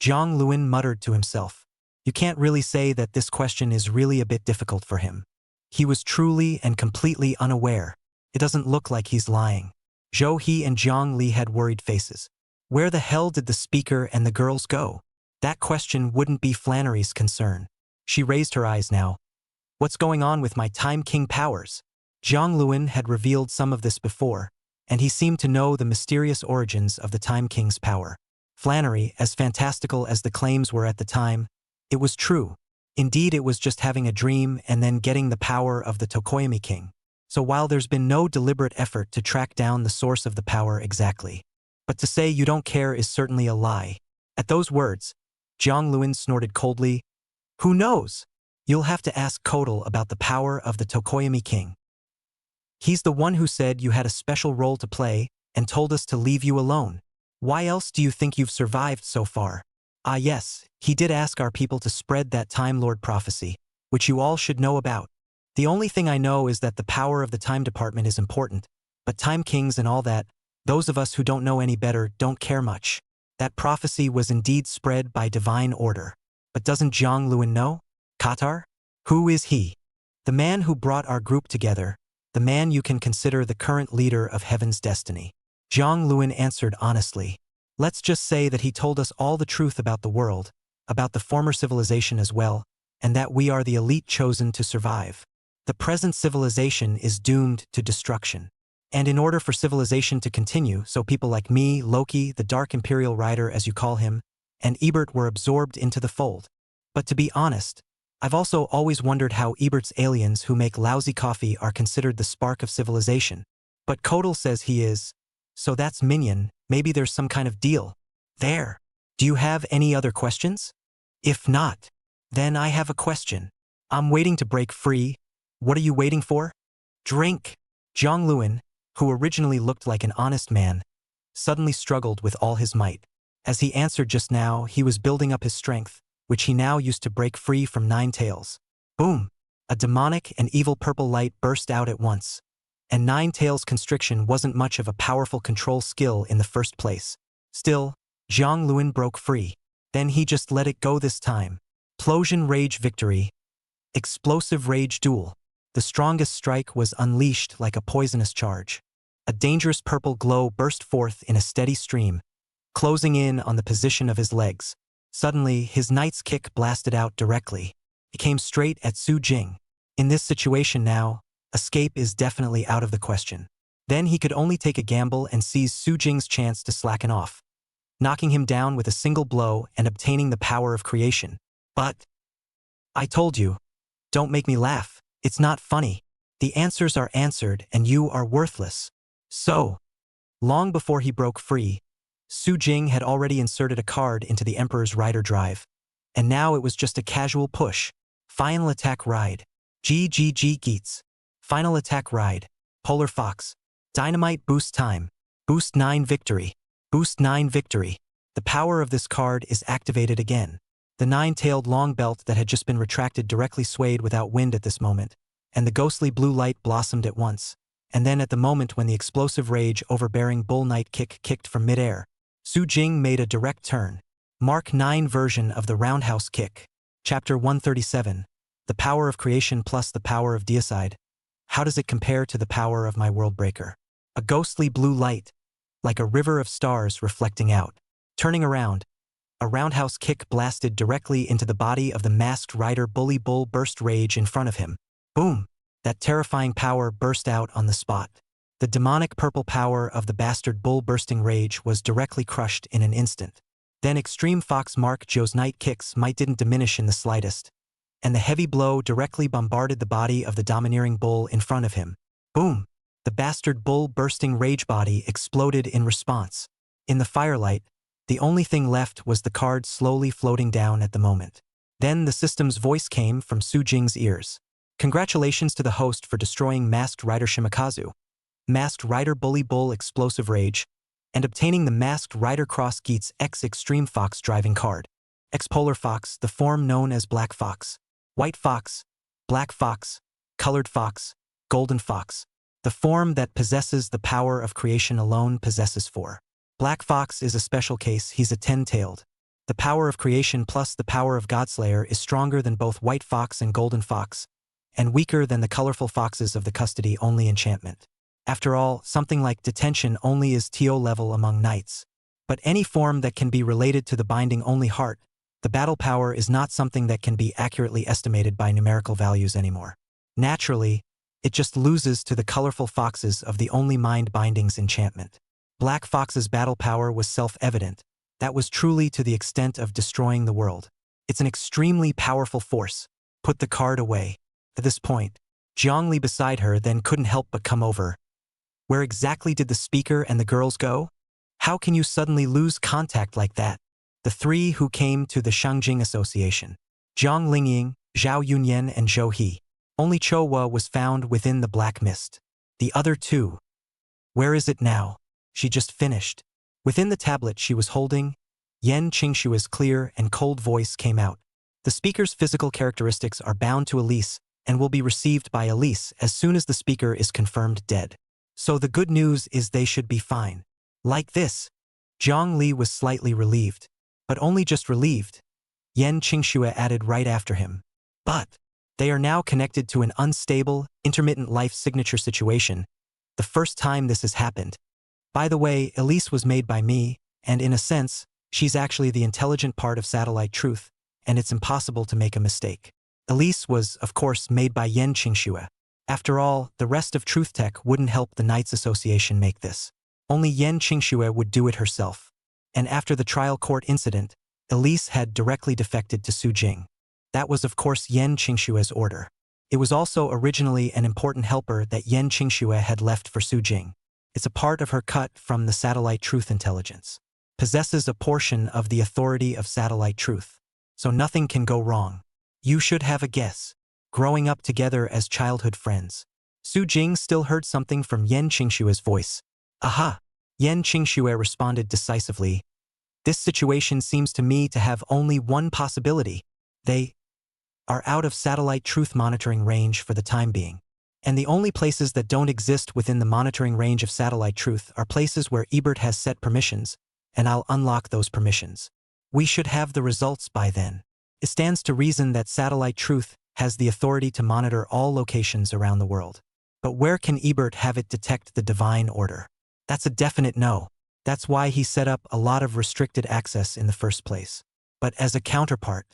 Zhang Luan muttered to himself. You can't really say that this question is really a bit difficult for him. He was truly and completely unaware. It doesn't look like he's lying. Zhou He and Zhang Li had worried faces. Where the hell did the speaker and the girls go? That question wouldn't be Flannery's concern. She raised her eyes now. What's going on with my Time King powers? Jiang Luan had revealed some of this before, and he seemed to know the mysterious origins of the Time King's power. Flannery, as fantastical as the claims were at the time, it was true. Indeed, it was just having a dream and then getting the power of the Tokoyami King. So while there's been no deliberate effort to track down the source of the power exactly, but to say you don't care is certainly a lie. At those words, Jiang Luan snorted coldly. Who knows? You'll have to ask Kodal about the power of the Tokoyami King. He's the one who said you had a special role to play and told us to leave you alone. Why else do you think you've survived so far? Ah yes, he did ask our people to spread that Time Lord prophecy, which you all should know about. The only thing I know is that the power of the Time Department is important, but Time Kings and all that, those of us who don't know any better don't care much. That prophecy was indeed spread by divine order. But doesn't Jiang Luan know? Qatar? Who is he? The man who brought our group together, the man you can consider the current leader of Heaven's destiny. Jiang Luan answered honestly. Let's just say that he told us all the truth about the world, about the former civilization as well, and that we are the elite chosen to survive. The present civilization is doomed to destruction. And in order for civilization to continue, so people like me, Loki, the Dark Imperial Rider as you call him, and Ebert were absorbed into the fold. But to be honest, I've also always wondered how Ebert's aliens who make lousy coffee are considered the spark of civilization. But Kodal says he is. So that's Minion, maybe there's some kind of deal. There. Do you have any other questions? If not, then I have a question. I'm waiting to break free. What are you waiting for? Drink. Jiang Luan, who originally looked like an honest man, suddenly struggled with all his might. As he answered just now, he was building up his strength, which he now used to break free from Nine Tails. Boom! A demonic and evil purple light burst out at once. And Nine Tails' constriction wasn't much of a powerful control skill in the first place. Still, Jiang Luan broke free. Then he just let it go this time. Plosion Rage Victory. Explosive Rage Duel. The strongest strike was unleashed like a poisonous charge. A dangerous purple glow burst forth in a steady stream, closing in on the position of his legs. Suddenly, his knight's kick blasted out directly. It came straight at Su Jing. In this situation now, escape is definitely out of the question. Then he could only take a gamble and seize Su Jing's chance to slacken off, knocking him down with a single blow and obtaining the power of creation. But I told you, don't make me laugh. It's not funny. The answers are answered and you are worthless. So, long before he broke free, Su Jing had already inserted a card into the Emperor's Rider Drive, and now it was just a casual push. Final Attack Ride. GGG Geats. Final Attack Ride. Polar Fox. Dynamite Boost Time. Boost 9 Victory. Boost 9 Victory. The power of this card is activated again. The nine-tailed long belt that had just been retracted directly swayed without wind at this moment, and the ghostly blue light blossomed at once. And then at the moment when the explosive rage overbearing bull knight kick kicked from midair, Su Jing made a direct turn. Mark 9 version of the roundhouse kick. Chapter 137. The power of creation plus the power of deicide. How does it compare to the power of my worldbreaker? A ghostly blue light, like a river of stars reflecting out. Turning around, a roundhouse kick blasted directly into the body of the masked rider Bully Bull burst rage in front of him. Boom! That terrifying power burst out on the spot. The demonic purple power of the bastard bull bursting rage was directly crushed in an instant. Then Extreme Fox Mark Joe's night kicks might didn't diminish in the slightest, and the heavy blow directly bombarded the body of the domineering bull in front of him. Boom! The bastard bull bursting rage body exploded in response. In the firelight, the only thing left was the card slowly floating down at the moment. Then the system's voice came from Su Jing's ears. Congratulations to the host for destroying Masked Rider Shimakazu, Masked Rider Bully Bull Explosive Rage, and obtaining the Masked Rider Cross Geats X Extreme Fox driving card. X Polar Fox, the form known as Black Fox, White Fox, Black Fox, Colored Fox, Golden Fox. The form that possesses the power of creation alone possesses 4. Black Fox is a special case, he's a 10-tailed. The power of creation plus the power of Godslayer is stronger than both White Fox and Golden Fox, and weaker than the colorful foxes of the custody-only enchantment. After all, something like detention only is TO level among knights. But any form that can be related to the binding only heart, the battle power is not something that can be accurately estimated by numerical values anymore. Naturally, it just loses to the colorful foxes of the only mind bindings enchantment. Black Fox's battle power was self-evident. That was truly to the extent of destroying the world. It's an extremely powerful force. Put the card away. At this point, Zhongli beside her then couldn't help but come over. Where exactly did the speaker and the girls go? How can you suddenly lose contact like that? The three who came to the Shangjing Association. Jiang Lingying, Zhao Yunyan and Zhou He. Only Chouhua was found within the black mist. The other two. Where is it now? She just finished. Within the tablet she was holding, Yan Qingshua's clear and cold voice came out. The speaker's physical characteristics are bound to Elise and will be received by Elise as soon as the speaker is confirmed dead. So the good news is they should be fine. Like this. Zhang Li was slightly relieved. But only just relieved. Yan Qingxue added right after him. But they are now connected to an unstable, intermittent life signature situation. The first time this has happened. By the way, Elise was made by me, and in a sense, she's actually the intelligent part of Satellite Truth, and it's impossible to make a mistake. Elise was, of course, made by Yan Qingxue. After all, the rest of Truth Tech wouldn't help the Knights Association make this. Only Yan Qingxue would do it herself. And after the trial court incident, Elise had directly defected to Su Jing. That was of course Yan Qingshue's order. It was also originally an important helper that Yan Qingxue had left for Su Jing. It's a part of her cut from the Satellite Truth intelligence. Possesses a portion of the authority of Satellite Truth. So nothing can go wrong. You should have a guess. Growing up together as childhood friends. Su Jing still heard something from Yan Qingshue's voice. Aha! Yan Qingxue responded decisively. This situation seems to me to have only one possibility. They are out of Satellite Truth monitoring range for the time being. And the only places that don't exist within the monitoring range of Satellite Truth are places where Ebert has set permissions, and I'll unlock those permissions. We should have the results by then. It stands to reason that Satellite Truth has the authority to monitor all locations around the world. But where can Ebert have it detect the divine order? That's a definite no. That's why he set up a lot of restricted access in the first place. But as a counterpart,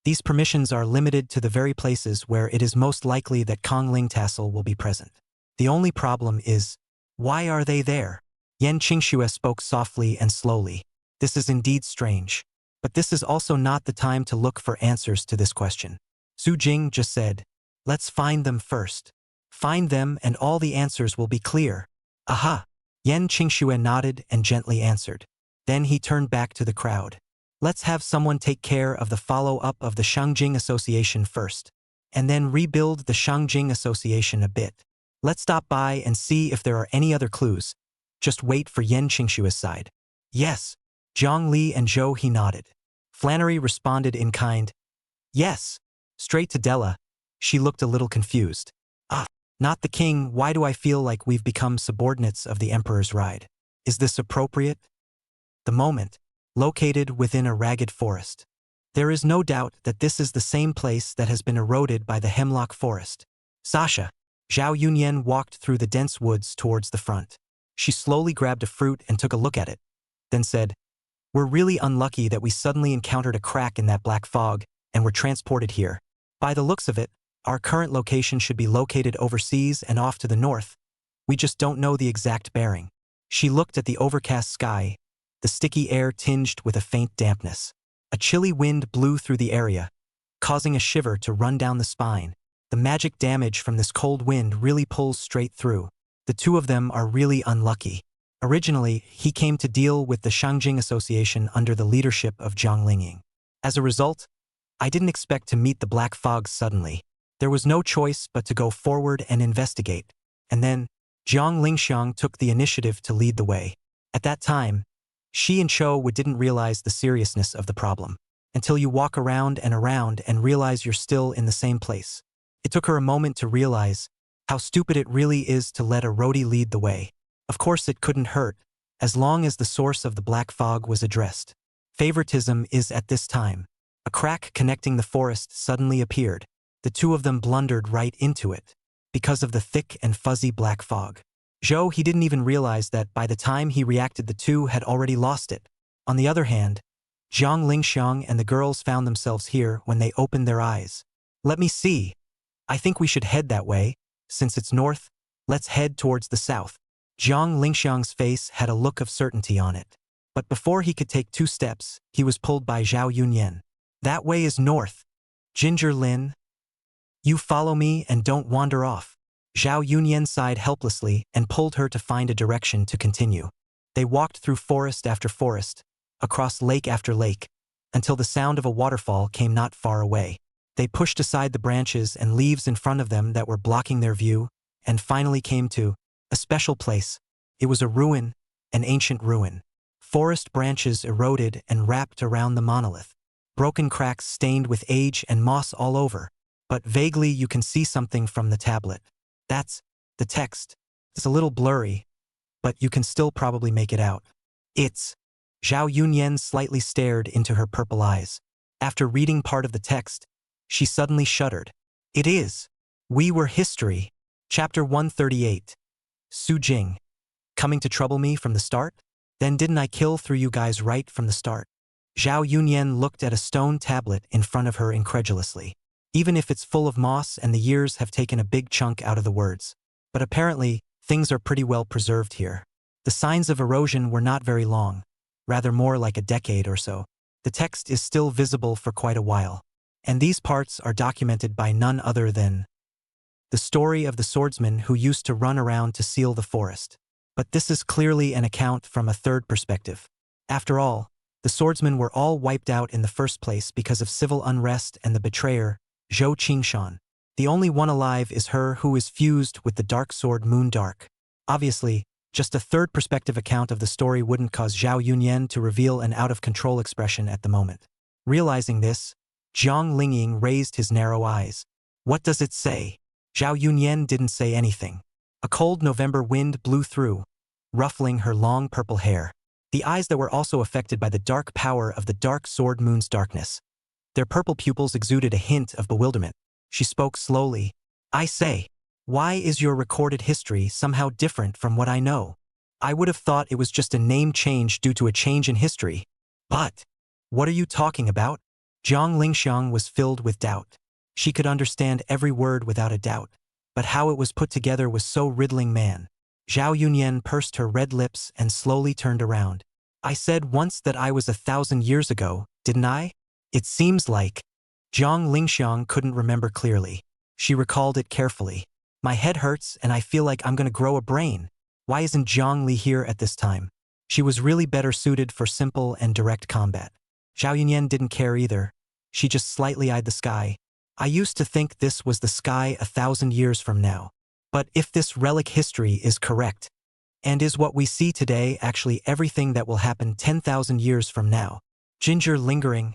these permissions are limited to the very places where it is most likely that Kong Ling Tassel will be present. The only problem is, why are they there? Yan Qingxue spoke softly and slowly. This is indeed strange. But this is also not the time to look for answers to this question. Su Jing just said, let's find them first. Find them and all the answers will be clear. Aha! Yan Qingxue nodded and gently answered. Then he turned back to the crowd. Let's have someone take care of the follow-up of the Shangjing Association first, and then rebuild the Shangjing Association a bit. Let's stop by and see if there are any other clues. Just wait for Yan Qingshue's side. Yes. Zhang Li and Zhou He nodded. Flannery responded in kind. Yes. Straight to Della. She looked a little confused. Ah, not the king. Why do I feel like we've become subordinates of the Emperor's ride? Is this appropriate? The moment. Located within a ragged forest. There is no doubt that this is the same place that has been eroded by the hemlock forest. Sasha. Zhao Yunyan walked through the dense woods towards the front. She slowly grabbed a fruit and took a look at it. Then said, we're really unlucky that we suddenly encountered a crack in that black fog and were transported here. By the looks of it, our current location should be located overseas and off to the north. We just don't know the exact bearing. She looked at the overcast sky, the sticky air tinged with a faint dampness. A chilly wind blew through the area, causing a shiver to run down the spine. The magic damage from this cold wind really pulls straight through. The two of them are really unlucky. Originally, he came to deal with the Shangjing Association under the leadership of Jiang Lingying. As a result, I didn't expect to meet the black fog suddenly. There was no choice but to go forward and investigate. And then, Jiang Lingxiang took the initiative to lead the way. At that time, she and Chou didn't realize the seriousness of the problem. Until you walk around and realize you're still in the same place. It took her a moment to realize how stupid it really is to let a roadie lead the way. Of course it couldn't hurt, as long as the source of the black fog was addressed. Favoritism is at this time. A crack connecting the forest suddenly appeared. The two of them blundered right into it, because of the thick and fuzzy black fog. Zhou he didn't even realize that by the time he reacted the two had already lost it. On the other hand, Jiang Lingxiang and the girls found themselves here when they opened their eyes. Let me see. I think we should head that way. Since it's north, let's head towards the south. Jiang Lingxiang's face had a look of certainty on it. But before he could take 2 steps, he was pulled by Zhao Yunyan. That way is north. Ginger Lin, you follow me and don't wander off. Zhao Yunyan sighed helplessly and pulled her to find a direction to continue. They walked through forest after forest, across lake after lake, until the sound of a waterfall came not far away. They pushed aside the branches and leaves in front of them that were blocking their view, and finally came to a special place. It was a ruin, an ancient ruin. Forest branches eroded and wrapped around the monolith. Broken cracks stained with age and moss all over. But vaguely you can see something from the tablet. That's the text. It's a little blurry, but you can still probably make it out. It's... Zhao Yunyan slightly stared into her purple eyes. After reading part of the text, she suddenly shuddered. It is. We were history. Chapter 138. Su Jing. Coming to trouble me from the start? Then didn't I kill through you guys right from the start? Zhao Yunyan looked at a stone tablet in front of her incredulously. Even if it's full of moss and the years have taken a big chunk out of the words. But apparently, things are pretty well preserved here. The signs of erosion were not very long, rather more like a decade or so. The text is still visible for quite a while. And these parts are documented by none other than the story of the swordsman who used to run around to seal the forest. But this is clearly an account from a third perspective. After all, the swordsmen were all wiped out in the first place because of civil unrest and the betrayer, Zhou Qingshan. The only one alive is her who is fused with the dark sword Moon Dark. Obviously, just a third perspective account of the story wouldn't cause Zhao Yunyan to reveal an out-of-control expression at the moment. Realizing this, Jiang Lingying raised his narrow eyes. What does it say? Zhao Yunyan didn't say anything. A cold November wind blew through, ruffling her long purple hair. The eyes that were also affected by the dark power of the dark sword Moon's darkness. Their purple pupils exuded a hint of bewilderment. She spoke slowly. I say, why is your recorded history somehow different from what I know? I would have thought it was just a name change due to a change in history. But, what are you talking about? Jiang Lingxiang was filled with doubt. She could understand every word without a doubt. But how it was put together was so riddling man. Zhao Yunyan pursed her red lips and slowly turned around. I said once that I was 1,000 years ago, didn't I? It seems like. Jiang Lingxiang couldn't remember clearly. She recalled it carefully. My head hurts and I feel like I'm gonna grow a brain. Why isn't Zhang Li here at this time? She was really better suited for simple and direct combat. Zhao Yunyan didn't care either. She just slightly eyed the sky. I used to think this was the sky 1,000 years from now. But if this relic history is correct, and is what we see today actually everything that will happen 10,000 years from now? Ginger lingering.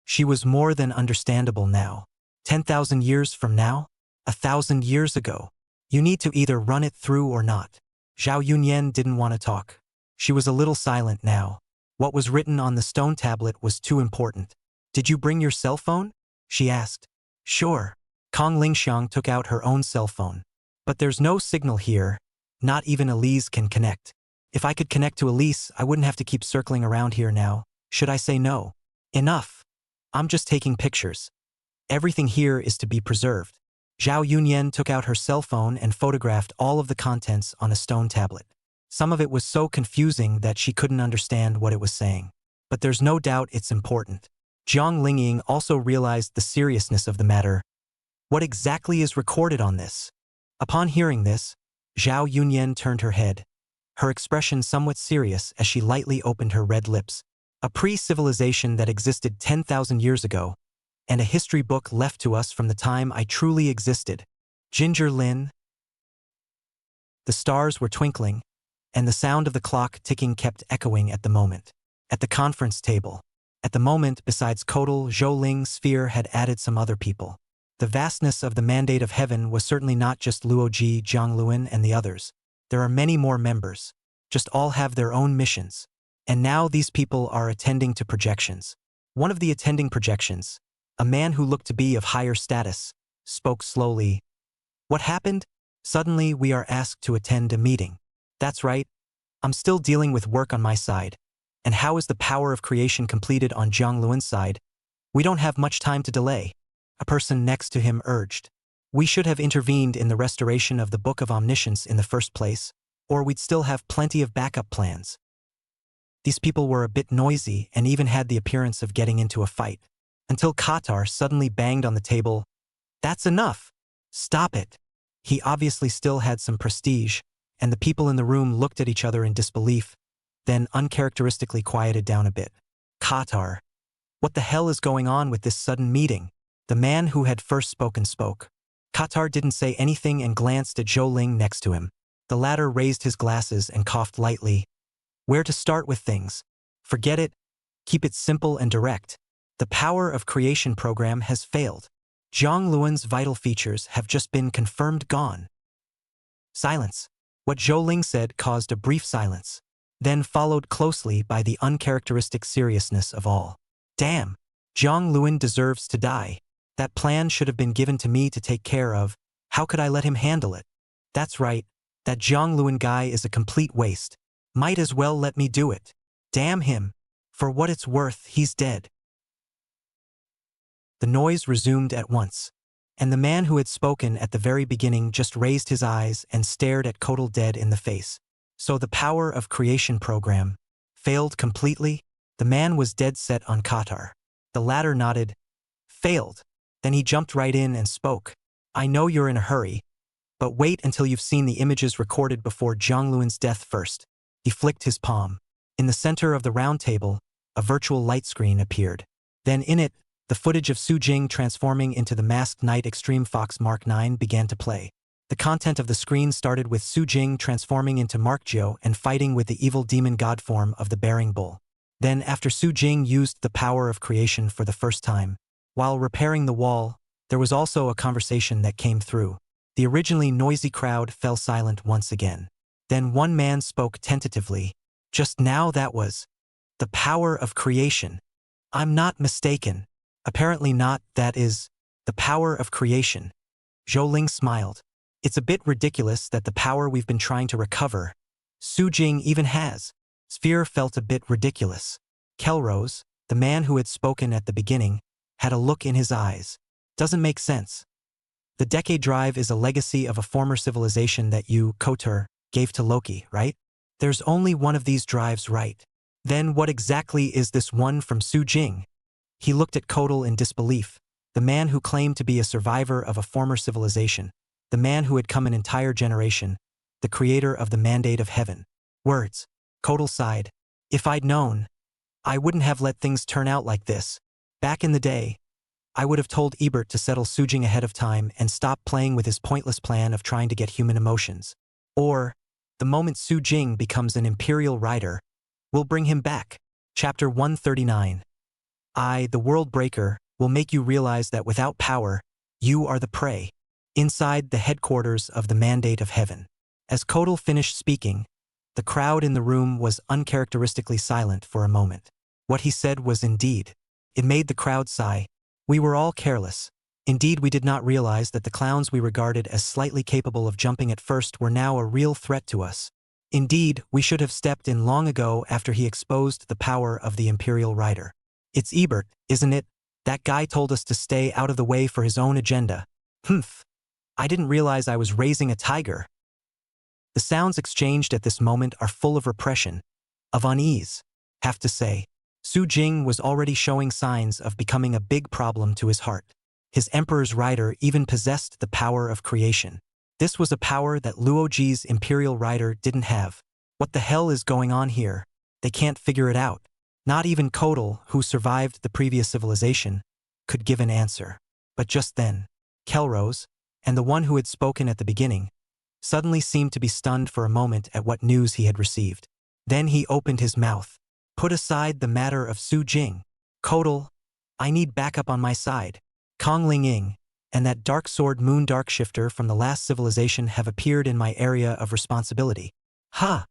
She was more than understandable now. 10,000 years from now? 1,000 years ago. You need to either run it through or not. Zhao Yunyan didn't want to talk. She was a little silent now. What was written on the stone tablet was too important. Did you bring your cell phone? She asked. Sure. Kong Lingxiang took out her own cell phone. But there's no signal here. Not even Elise can connect. If I could connect to Elise, I wouldn't have to keep circling around here now. Should I say no? Enough. I'm just taking pictures. Everything here is to be preserved. Zhao Yunyan took out her cell phone and photographed all of the contents on a stone tablet. Some of it was so confusing that she couldn't understand what it was saying. But there's no doubt it's important. Jiang Lingying also realized the seriousness of the matter. What exactly is recorded on this? Upon hearing this, Zhao Yunyan turned her head, her expression somewhat serious as she lightly opened her red lips. A pre-civilization that existed 10,000 years ago, and a history book left to us from the time I truly existed. Ginger Lin. The stars were twinkling, and the sound of the clock ticking kept echoing at the moment. At the conference table. At the moment, besides Kodal, Zhou Sphere had added some other people. The vastness of the mandate of heaven was certainly not just Luoji, Zhang Luan, and the others. There are many more members. Just all have their own missions. And now these people are attending to projections. One of the attending projections, a man who looked to be of higher status, spoke slowly. What happened? Suddenly we are asked to attend a meeting. That's right. I'm still dealing with work on my side. And how is the power of creation completed on Jiang Luan's side? We don't have much time to delay, a person next to him urged. We should have intervened in the restoration of the Book of Omniscience in the first place, or we'd still have plenty of backup plans. These people were a bit noisy and even had the appearance of getting into a fight, until Qatar suddenly banged on the table. That's enough! Stop it! He obviously still had some prestige, and the people in the room looked at each other in disbelief, then uncharacteristically quieted down a bit. Qatar. What the hell is going on with this sudden meeting? The man who had first spoken spoke. Qatar didn't say anything and glanced at Zhou Ling next to him. The latter raised his glasses and coughed lightly. Where to start with things? Forget it. Keep it simple and direct. The power of creation program has failed. Jiang Luan's vital features have just been confirmed gone. Silence. What Zhou Ling said caused a brief silence, then followed closely by the uncharacteristic seriousness of all. Damn! Jiang Luan deserves to die. That plan should have been given to me to take care of. How could I let him handle it? That's right. That Jiang Luan guy is a complete waste. Might as well let me do it. Damn him. For what it's worth, he's dead. The noise resumed at once, and the man who had spoken at the very beginning just raised his eyes and stared at Kotal dead in the face. So the power of creation program failed completely? The man was dead set on Qatar. The latter nodded. Failed. Then he jumped right in and spoke. I know you're in a hurry, but wait until you've seen the images recorded before Jiang Luan's death first. He flicked his palm. In the center of the round table, a virtual light screen appeared. Then in it, the footage of Su Jing transforming into the masked knight Extreme Fox Mark 9 began to play. The content of the screen started with Su Jing transforming into Mark Jiu and fighting with the evil demon god form of the Bearing Bull. Then after Su Jing used the power of creation for the first time, while repairing the wall, there was also a conversation that came through. The originally noisy crowd fell silent once again. Then one man spoke tentatively. Just now that was the power of creation. I'm not mistaken. Apparently not, that is, the power of creation. Zhou Ling smiled. It's a bit ridiculous that the power we've been trying to recover, Su Jing even has. Sphere felt a bit ridiculous. Kelrose, the man who had spoken at the beginning, had a look in his eyes. Doesn't make sense. The Decade Drive is a legacy of a former civilization that you, Kotor, gave to Loki, right? There's only one of these drives, right? Then what exactly is this one from Su Jing? He looked at Kotal in disbelief, the man who claimed to be a survivor of a former civilization, the man who had come an entire generation, the creator of the mandate of heaven. Words. Kotal sighed. If I'd known, I wouldn't have let things turn out like this. Back in the day, I would have told Ebert to settle Su Jing ahead of time and stop playing with his pointless plan of trying to get human emotions. Or, the moment Su Jing becomes an imperial rider, we'll bring him back. Chapter 139. I, the World Breaker, will make you realize that without power, you are the prey. Inside the headquarters of the Mandate of Heaven. As Kotal finished speaking, the crowd in the room was uncharacteristically silent for a moment. What he said was indeed. It made the crowd sigh. We were all careless. Indeed, we did not realize that the clowns we regarded as slightly capable of jumping at first were now a real threat to us. Indeed, we should have stepped in long ago after he exposed the power of the Imperial Rider. It's Ebert, isn't it? That guy told us to stay out of the way for his own agenda. Humph. I didn't realize I was raising a tiger. The sounds exchanged at this moment are full of repression, of unease. Have to say, Su Jing was already showing signs of becoming a big problem to his heart. His Emperor's Rider even possessed the power of creation. This was a power that Luoji's Imperial Rider didn't have. What the hell is going on here? They can't figure it out. Not even Kotal, who survived the previous civilization, could give an answer. But just then, Kelrose, and the one who had spoken at the beginning, suddenly seemed to be stunned for a moment at what news he had received. Then he opened his mouth. Put aside the matter of Su Jing. Kotal, I need backup on my side. Kong Ling Ying and that dark sword Moon Dark Shifter from the last civilization have appeared in my area of responsibility. Ha!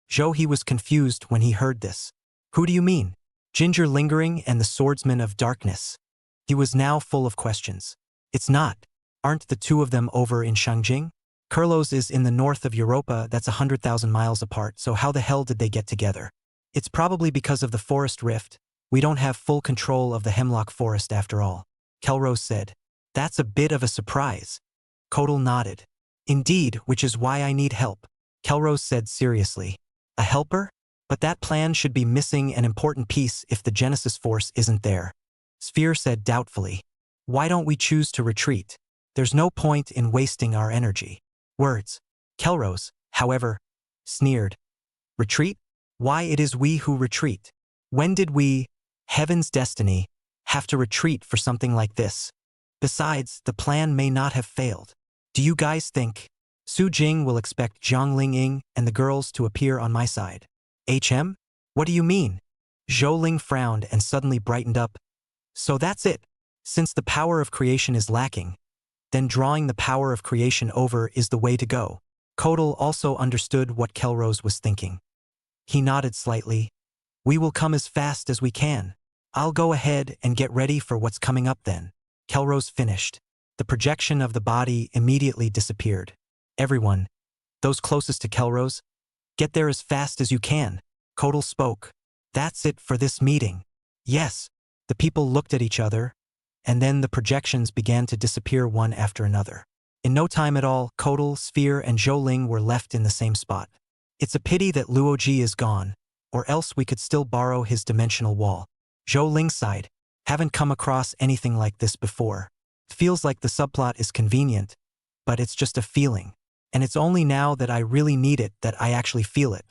Zhou He was confused when he heard this. Who do you mean? Ginger Lingering and the Swordsman of Darkness. He was now full of questions. It's not. Aren't the two of them over in Shangjing? Kurlos is in the north of Europa, that's 100,000 miles apart, so how the hell did they get together? It's probably because of the forest rift. We don't have full control of the hemlock forest after all, Kelrose said. That's a bit of a surprise. Kotal nodded. Indeed, which is why I need help, Kelrose said seriously. A helper? But that plan should be missing an important piece if the Genesis Force isn't there. Sphere said doubtfully. Why don't we choose to retreat? There's no point in wasting our energy. Words. Kelrose, however, sneered. Retreat? Why it is we who retreat. When did we, heaven's destiny, have to retreat for something like this? Besides, the plan may not have failed. Do you guys think Su Jing will expect Zhang Lingying and the girls to appear on my side? HM? What do you mean? Zhou Ling frowned and suddenly brightened up. So that's it. Since the power of creation is lacking, then drawing the power of creation over is the way to go. Kotal also understood what Kelrose was thinking. He nodded slightly. We will come as fast as we can. I'll go ahead and get ready for what's coming up then. Kelrose finished. The projection of the body immediately disappeared. Everyone, those closest to Kelrose, get there as fast as you can. Kotal spoke. That's it for this meeting. Yes. The people looked at each other, and then the projections began to disappear one after another. In no time at all, Kotal, Sphere, and Zhou Ling were left in the same spot. It's a pity that Luoji is gone, or else we could still borrow his dimensional wall. Zhou Ling sighed. Haven't come across anything like this before. Feels like the subplot is convenient, but it's just a feeling. And it's only now that I really need it that I actually feel it.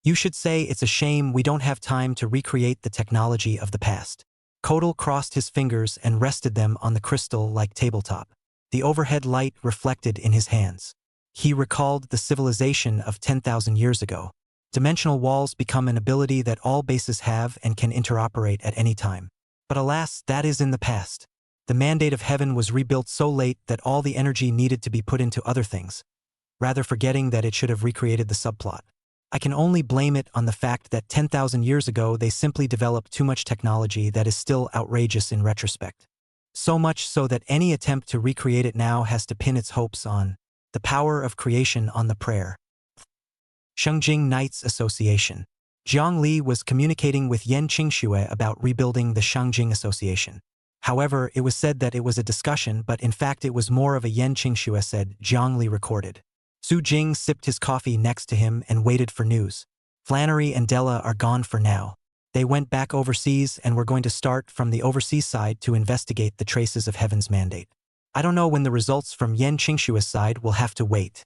You should say it's a shame we don't have time to recreate the technology of the past. Kotal crossed his fingers and rested them on the crystal-like tabletop. The overhead light reflected in his hands. He recalled the civilization of 10,000 years ago. Dimensional walls become an ability that all bases have and can interoperate at any time. But alas, that is in the past. The mandate of heaven was rebuilt so late that all the energy needed to be put into other things, rather forgetting that it should have recreated the subplot. I can only blame it on the fact that 10,000 years ago they simply developed too much technology that is still outrageous in retrospect. So much so that any attempt to recreate it now has to pin its hopes on the power of creation on the prayer. Shengjing Knights Association. Jiang Li was communicating with Yan Qingxue about rebuilding the Shengjing Association. However, it was said that it was a discussion, but in fact it was more of a Yan Qingxue said, Jiang Li recorded. Su Jing sipped his coffee next to him and waited for news. Flannery and Della are gone for now. They went back overseas and were going to start from the overseas side to investigate the traces of Heaven's mandate. I don't know when the results from Yan Qingxue's side will have to wait.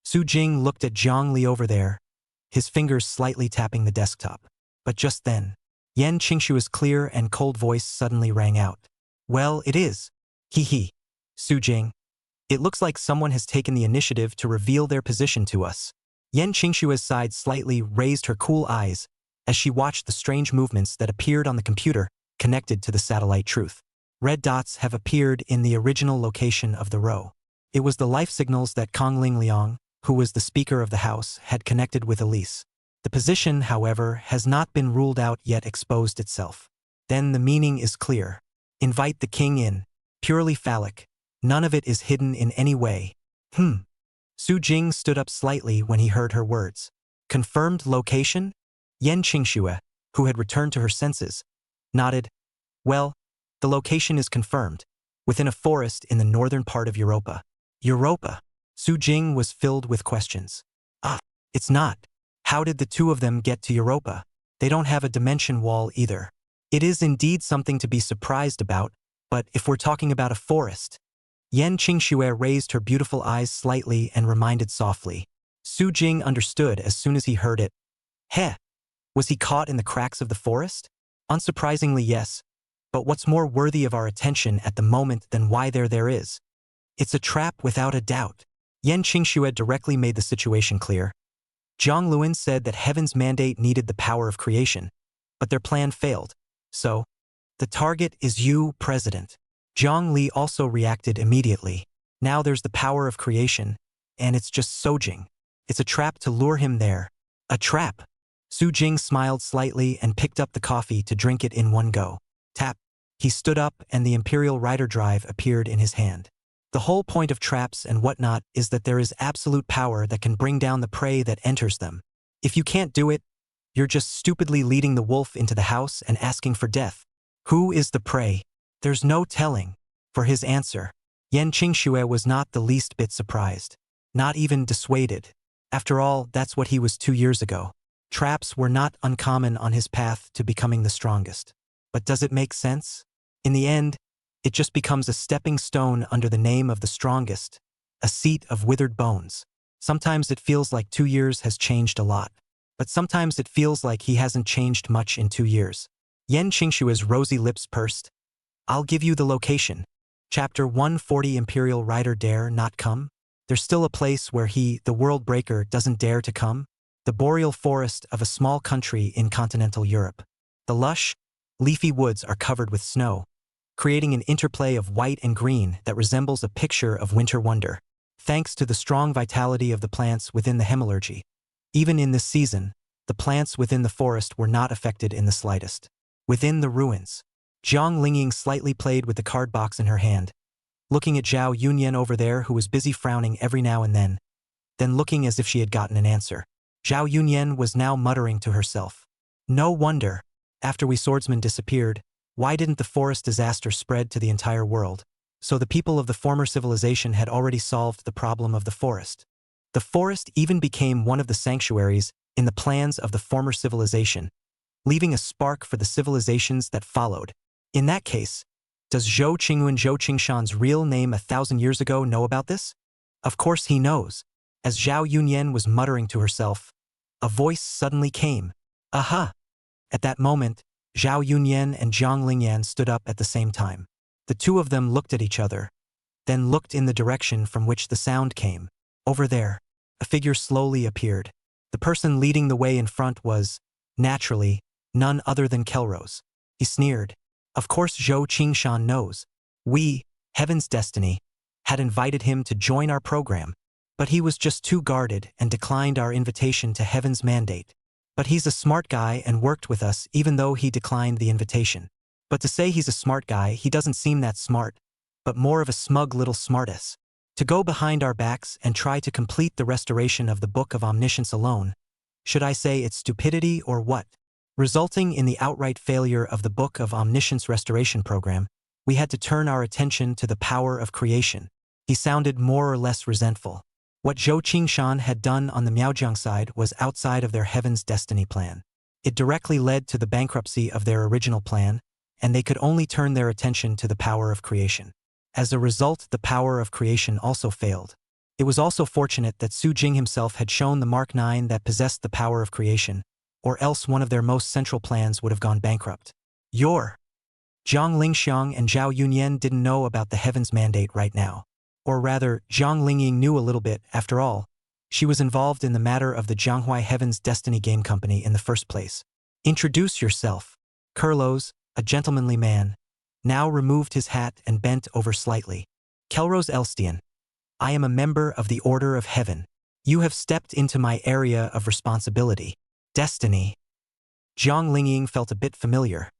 Su Jing looked at Jiang Li over there, his fingers slightly tapping the desktop. But just then, Yan Qingxue's clear and cold voice suddenly rang out. Well, it is. Hee. Su Jing. It looks like someone has taken the initiative to reveal their position to us. Yan Qingxue's side slightly raised her cool eyes as she watched the strange movements that appeared on the computer connected to the satellite truth. Red dots have appeared in the original location of the row. It was the life signals that Kong Ling Liang, who was the Speaker of the House, had connected with Elise. The position, however, has not been ruled out yet exposed itself. Then the meaning is clear. Invite the king in. Purely phallic. None of it is hidden in any way. Su Jing stood up slightly when he heard her words. Confirmed location? Yan Qingxue, who had returned to her senses, nodded. Well, the location is confirmed. Within a forest in the northern part of Europa. Europa? Su Jing was filled with questions. It's not. How did the two of them get to Europa? They don't have a dimension wall either. It is indeed something to be surprised about, but if we're talking about a forest. Yan Qingxue raised her beautiful eyes slightly and reminded softly. Su Jing understood as soon as he heard it. Heh! Was he caught in the cracks of the forest? Unsurprisingly, yes. But what's more worthy of our attention at the moment than why there is? It's a trap without a doubt. Yan Qingxue directly made the situation clear. Zhang Luan said that Heaven's mandate needed the power of creation, but their plan failed. So, the target is you, President. Zhang Li also reacted immediately. Now there's the power of creation, and it's just Sojing. It's a trap to lure him there. A trap. Su Jing smiled slightly and picked up the coffee to drink it in one go. Tap. He stood up and the Imperial Rider Drive appeared in his hand. The whole point of traps and whatnot is that there is absolute power that can bring down the prey that enters them. If you can't do it, You're just stupidly leading the wolf into the house and asking for death. Who is the prey? There's no telling. For his answer, Yan Qingxue was not the least bit surprised. Not even dissuaded. After all, that's what he was 2 years ago. Traps were not uncommon on his path to becoming the strongest. But does it make sense? In the end, it just becomes a stepping stone under the name of the strongest, a seat of withered bones. Sometimes it feels like 2 years has changed a lot. But sometimes it feels like he hasn't changed much in 2 years. Yan Qingshue's rosy lips pursed. I'll give you the location. Chapter 140. Imperial Rider dare not come? There's still a place where he, the world breaker, doesn't dare to come? The boreal forest of a small country in continental Europe. The lush, leafy woods are covered with snow, creating an interplay of white and green that resembles a picture of winter wonder. Thanks to the strong vitality of the plants within the hemalurgy. Even in this season, the plants within the forest were not affected in the slightest. Within the ruins, Jiang Lingying slightly played with the card box in her hand, looking at Zhao Yunyan over there who was busy frowning every now and then looking as if she had gotten an answer. Zhao Yunyan was now muttering to herself. No wonder, after we swordsmen disappeared, why didn't the forest disaster spread to the entire world? So the people of the former civilization had already solved the problem of the forest. The forest even became one of the sanctuaries in the plans of the former civilization, leaving a spark for the civilizations that followed. In that case, does Zhou Qingyun Zhou Qingshan's real name 1,000 years ago know about this? Of course he knows. As Zhao Yunyan was muttering to herself, a voice suddenly came. Aha! At that moment, Zhao Yunyan and Jiang Lingyan stood up at the same time. The two of them looked at each other, then looked in the direction from which the sound came. Over there, a figure slowly appeared. The person leading the way in front was, naturally, none other than Kelrose. He sneered. Of course Zhou Qingshan knows. We, Heaven's Destiny, had invited him to join our program, but he was just too guarded and declined our invitation to Heaven's mandate. But he's a smart guy and worked with us even though he declined the invitation. But to say he's a smart guy, he doesn't seem that smart, but more of a smug little smartass. To go behind our backs and try to complete the restoration of the Book of Omniscience alone, should I say it's stupidity or what? Resulting in the outright failure of the Book of Omniscience restoration program, we had to turn our attention to the power of creation. He sounded more or less resentful. What Zhou Qingshan had done on the Miaojiang side was outside of their Heaven's Destiny plan. It directly led to the bankruptcy of their original plan, and they could only turn their attention to the power of creation. As a result, the power of creation also failed. It was also fortunate that Su Jing himself had shown the Mark 9 that possessed the power of creation, or else one of their most central plans would have gone bankrupt. Jiang Lingxiang and Zhao Yunyan didn't know about the Heaven's Mandate right now. Or rather, Jiang Lingying knew a little bit, after all. She was involved in the matter of the Jianghuai Heaven's Destiny Game Company in the first place. Introduce yourself. Kurlos, a gentlemanly man, now removed his hat and bent over slightly. Kelrose Elstian. I am a member of the Order of Heaven. You have stepped into my area of responsibility. Destiny. Jiang Lingying felt a bit familiar,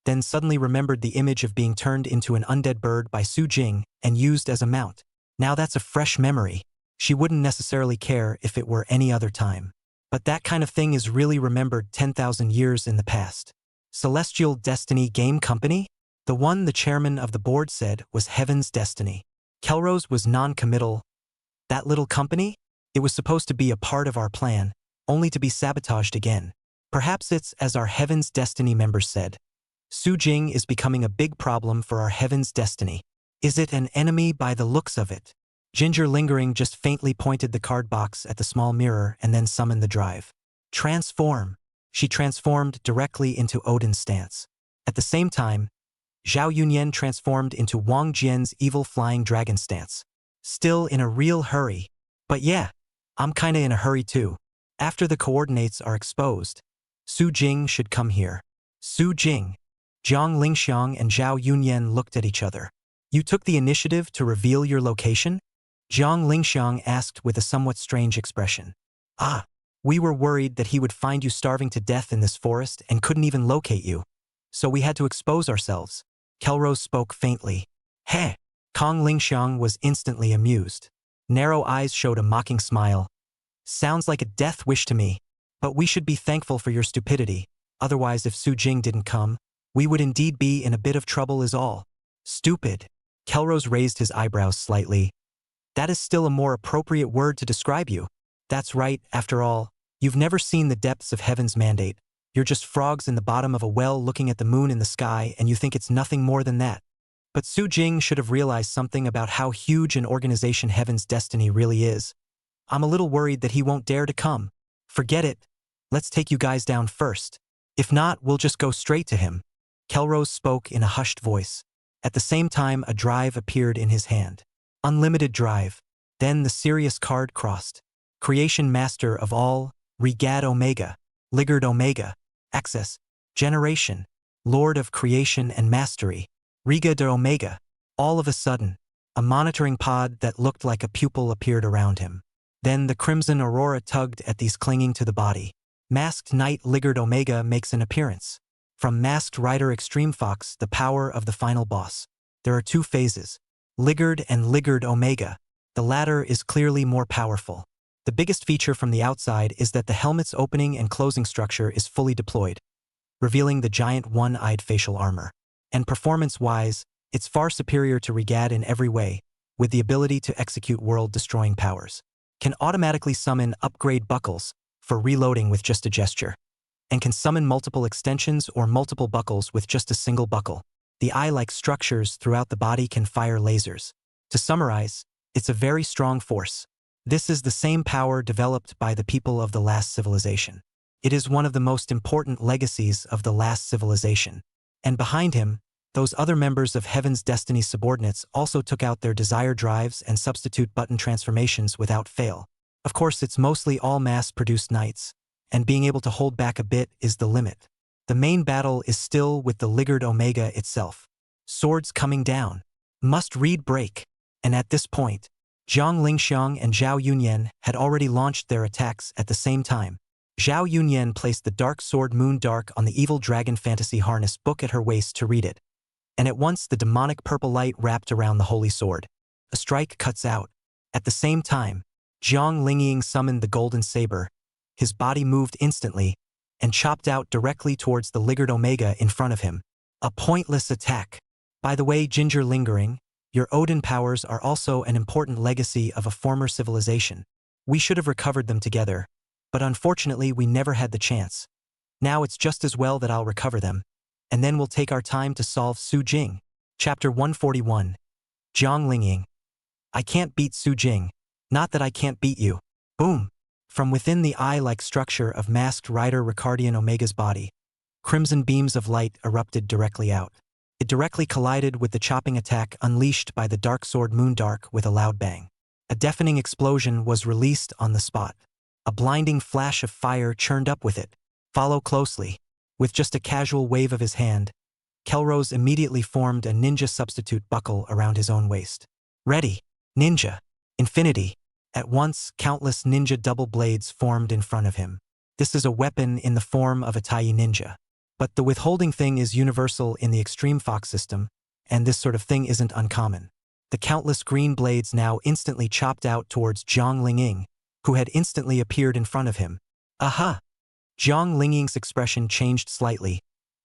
then suddenly remembered the image of being turned into an undead bird by Su Jing and used as a mount. Now that's a fresh memory. She wouldn't necessarily care if it were any other time. But that kind of thing is really remembered 10,000 years in the past. Celestial Destiny Game Company? The one the chairman of the board said was Heaven's Destiny. Kelrose was non-committal. That little company? It was supposed to be a part of our plan, only to be sabotaged again. Perhaps it's as our Heaven's Destiny members said. Su Jing is becoming a big problem for our Heaven's Destiny. Is it an enemy by the looks of it? Ginger Lingering just faintly pointed the card box at the small mirror and then summoned the drive. Transform. She transformed directly into Odin's stance. At the same time, Zhao Yunyan transformed into Wang Jian's evil flying dragon stance. Still in a real hurry. But yeah, I'm kinda in a hurry too. After the coordinates are exposed, Su Jing should come here. Su Jing. Jiang Lingxiang and Zhao Yunyan looked at each other. You took the initiative to reveal your location? Jiang Lingxiang asked with a somewhat strange expression. Ah, we were worried that he would find you starving to death in this forest and couldn't even locate you. So we had to expose ourselves. Kelrose spoke faintly. Heh! Kong Lingxiang was instantly amused. Narrow eyes showed a mocking smile. Sounds like a death wish to me. But we should be thankful for your stupidity, otherwise if Su Jing didn't come, we would indeed be in a bit of trouble is all. Stupid. Kelrose raised his eyebrows slightly. That is still a more appropriate word to describe you. That's right, after all, you've never seen the depths of heaven's mandate. You're just frogs in the bottom of a well looking at the moon in the sky and you think it's nothing more than that. But Su Jing should have realized something about how huge an organization Heaven's destiny really is. I'm a little worried that he won't dare to come. Forget it. Let's take you guys down first. If not, we'll just go straight to him. Kelrose spoke in a hushed voice. At the same time, a drive appeared in his hand. Unlimited drive. Then the serious card crossed. Creation master of all, Regad Omega, Ligard Omega, Access, Generation, Lord of Creation and Mastery, Riga de Omega. All of a sudden, a monitoring pod that looked like a pupil appeared around him. Then the crimson aurora tugged at these clinging to the body. Masked Knight Ligard Omega makes an appearance. From Masked Rider Extreme Fox, the power of the final boss. There are two phases, Ligard and Ligard Omega. The latter is clearly more powerful. The biggest feature from the outside is that the helmet's opening and closing structure is fully deployed, revealing the giant one-eyed facial armor. And performance-wise, it's far superior to Regad in every way, with the ability to execute world-destroying powers. Can automatically summon upgrade buckles for reloading with just a gesture, and can summon multiple extensions or multiple buckles with just a single buckle. The eye-like structures throughout the body can fire lasers. To summarize, it's a very strong force. This is the same power developed by the people of the last civilization. It is one of the most important legacies of the last civilization. And behind him, those other members of Heaven's Destiny subordinates also took out their desire drives and substitute button transformations without fail. Of course, it's mostly all mass-produced knights, and being able to hold back a bit is the limit. The main battle is still with the Ligard Omega itself. Swords coming down. Must read break. And at this point, Zhang Lingxiang and Zhao Yunyan had already launched their attacks at the same time. Zhao Yunyan placed the Dark Sword Moon Dark on the Evil Dragon Fantasy Harness book at her waist to read it. And at once the demonic purple light wrapped around the holy sword. A strike cuts out. At the same time, Zhang Lingying summoned the golden saber. His body moved instantly and chopped out directly towards the Ligard Omega in front of him. A pointless attack. By the way, Ginger Lingering, your Odin powers are also an important legacy of a former civilization. We should have recovered them together, but unfortunately we never had the chance. Now it's just as well that I'll recover them, and then we'll take our time to solve Su Jing. Chapter 141. Zhang Lingying. I can't beat Su Jing. Not that I can't beat you. Boom. From within the eye-like structure of Masked Rider Ricardian Omega's body, crimson beams of light erupted directly out. It directly collided with the chopping attack unleashed by the Dark Sword Moon Dark with a loud bang. A deafening explosion was released on the spot. A blinding flash of fire churned up with it. Follow closely. With just a casual wave of his hand, Kelrose immediately formed a ninja substitute buckle around his own waist. Ready. Ninja. Infinity. At once, countless ninja double blades formed in front of him. This is a weapon in the form of a Tai ninja. But the withholding thing is universal in the Extreme Fox system, and this sort of thing isn't uncommon. The countless green blades now instantly chopped out towards Zhang Lingying, who had instantly appeared in front of him. Aha! Zhang Lingying's expression changed slightly,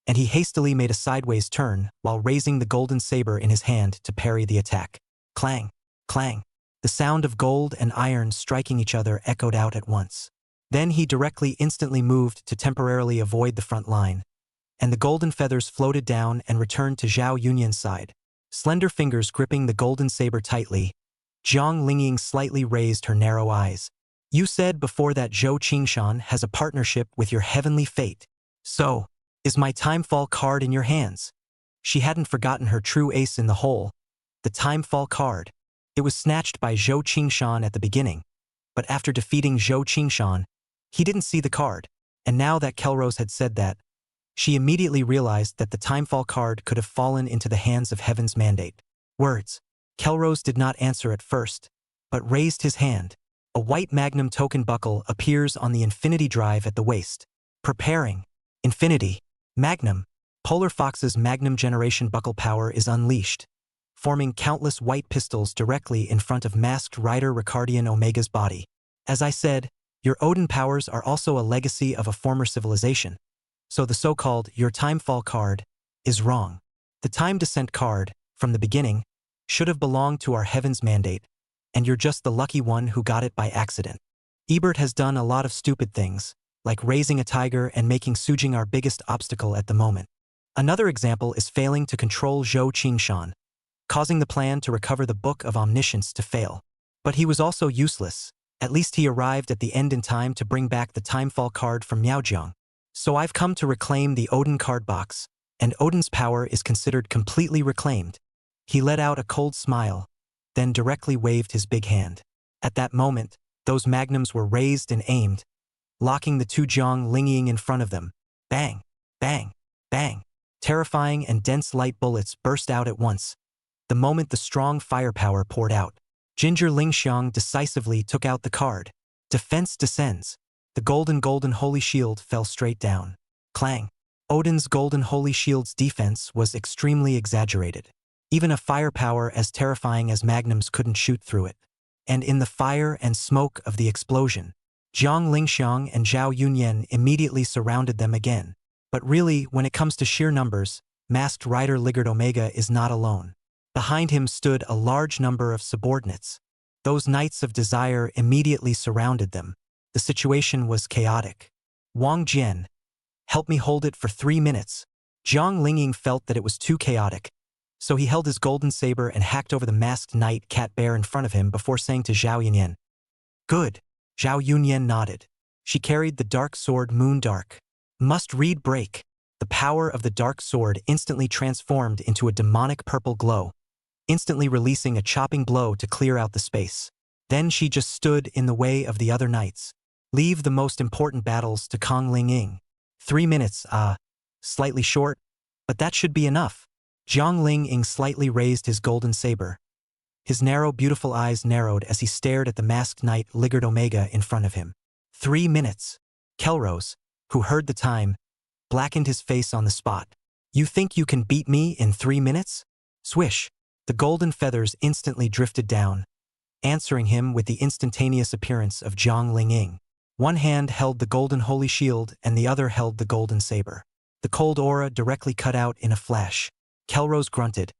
and he hastily made a sideways turn while raising the golden saber in his hand to parry the attack. Clang! Clang! The sound of gold and iron striking each other echoed out at once. Then he instantly moved to temporarily avoid the front line, and the golden feathers floated down and returned to Zhao Yunyan's side. Slender fingers gripping the golden saber tightly, Zhang Lingying slightly raised her narrow eyes. You said before that Zhou Qingshan has a partnership with your heavenly fate. So, is my Timefall card in your hands? She hadn't forgotten her true ace in the hole, the Timefall card. It was snatched by Zhou Qingshan at the beginning, but after defeating Zhou Qingshan, he didn't see the card, and now that Kelrose had said that, she immediately realized that the Timefall card could have fallen into the hands of Heaven's mandate. Words. Kelrose did not answer at first, but raised his hand. A white Magnum token buckle appears on the Infinity Drive at the waist. Preparing. Infinity. Magnum. Polar Fox's Magnum Generation buckle power is unleashed, forming countless white pistols directly in front of Masked Rider Ricardian Omega's body. As I said, Your Odin powers are also a legacy of a former civilization. So the so-called Your Timefall card is wrong. The Time Descent card, from the beginning, should have belonged to our Heaven's Mandate, and you're just the lucky one who got it by accident. Ebert has done a lot of stupid things, like raising a tiger and making Sujing our biggest obstacle at the moment. Another example is failing to control Zhou Qingshan, causing the plan to recover the Book of Omniscience to fail. But he was also useless. At least he arrived at the end in time to bring back the Timefall card from Miaojiang. So I've come to reclaim the Odin card box, and Odin's power is considered completely reclaimed. He let out a cold smile, then directly waved his big hand. At that moment, those magnums were raised and aimed, locking the two Jiang Lingying in front of them. Bang, bang, bang. Terrifying and dense light bullets burst out at once. The moment the strong firepower poured out, Ginger Lingxiang decisively took out the card. Defense descends. The golden holy shield fell straight down. Clang. Odin's golden holy shield's defense was extremely exaggerated. Even a firepower as terrifying as magnums couldn't shoot through it. And in the fire and smoke of the explosion, Jiang Lingxiang and Zhao Yunyan immediately surrounded them again. But really, when it comes to sheer numbers, Masked Rider Ligard Omega is not alone. Behind him stood a large number of subordinates. Those Knights of Desire immediately surrounded them. The situation was chaotic. Wang Jian, help me hold it for 3 minutes. Jiang Lingying felt that it was too chaotic, so he held his golden saber and hacked over the masked knight cat bear in front of him before saying to Zhao Yunyan, "Good." Zhao Yunyan nodded. She carried the dark sword Moon Dark. Must read break. The power of the dark sword instantly transformed into a demonic purple glow, instantly releasing a chopping blow to clear out the space. Then she just stood in the way of the other knights. Leave the most important battles to Kong Lingying. 3 minutes, slightly short, but that should be enough. Jiang Lingying slightly raised his golden saber. His narrow, beautiful eyes narrowed as he stared at the masked knight Ligard Omega in front of him. 3 minutes. Kelrose, who heard the time, blackened his face on the spot. You think you can beat me in 3 minutes? Swish. The golden feathers instantly drifted down, answering him with the instantaneous appearance of Jiang Lingying. One hand held the golden holy shield and the other held the golden saber. The cold aura directly cut out in a flash. Kelrose grunted,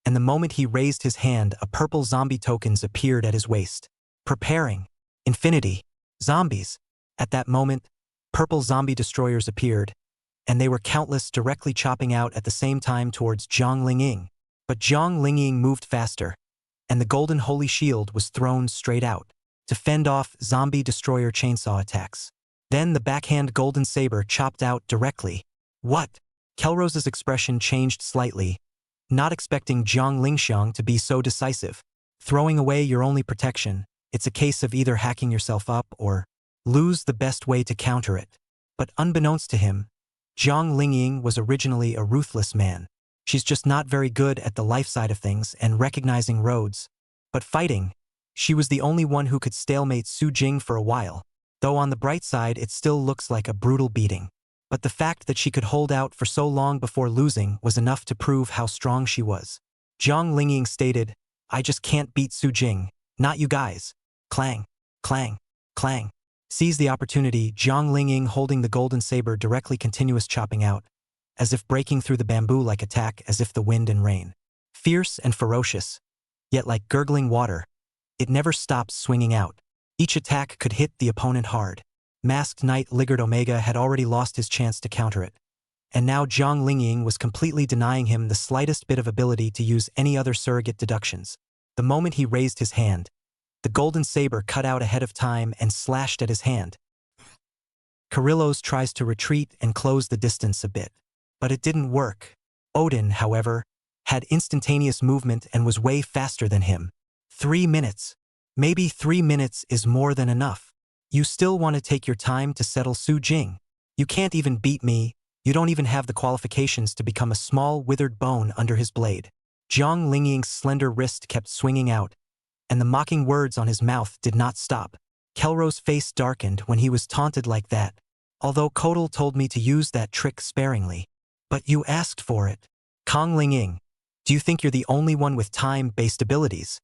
and the moment he raised his hand, a purple zombie tokens appeared at his waist. Preparing. Infinity. Zombies. At that moment, purple zombie destroyers appeared, and they were countless, directly chopping out at the same time towards Jiang Lingying. But Jiang Lingying moved faster, and the golden holy shield was thrown straight out to fend off zombie destroyer chainsaw attacks. Then the backhand golden saber chopped out directly. What? Kelrose's expression changed slightly, not expecting Jiang Lingxiang to be so decisive. Throwing away your only protection, it's a case of either hacking yourself up or lose the best way to counter it. But unbeknownst to him, Jiang Lingying was originally a ruthless man. She's just not very good at the life side of things and recognizing roads. But fighting, she was the only one who could stalemate Su Jing for a while, though on the bright side it still looks like a brutal beating. But the fact that she could hold out for so long before losing was enough to prove how strong she was. Jiang Lingying stated, I just can't beat Su Jing, not you guys. Clang, clang, clang. Seize the opportunity, Jiang Lingying holding the golden saber directly continuous chopping out, as if breaking through the bamboo like attack as if the wind and rain. Fierce and ferocious, yet like gurgling water, it never stops swinging out. Each attack could hit the opponent hard. Masked Knight Ligard Omega had already lost his chance to counter it, and now Jiang Lingying was completely denying him the slightest bit of ability to use any other surrogate deductions. The moment he raised his hand, the golden saber cut out ahead of time and slashed at his hand. Kirillos tries to retreat and close the distance a bit, but it didn't work. Odin, however, had instantaneous movement and was way faster than him. 3 minutes. Maybe 3 minutes is more than enough. You still want to take your time to settle Su Jing. You can't even beat me, you don't even have the qualifications to become a small withered bone under his blade. Jiang Lingying's slender wrist kept swinging out, and the mocking words on his mouth did not stop. Kelro's face darkened when he was taunted like that. Although Kodal told me to use that trick sparingly. But you asked for it. Kong Lingying, do you think you're the only one with time-based abilities?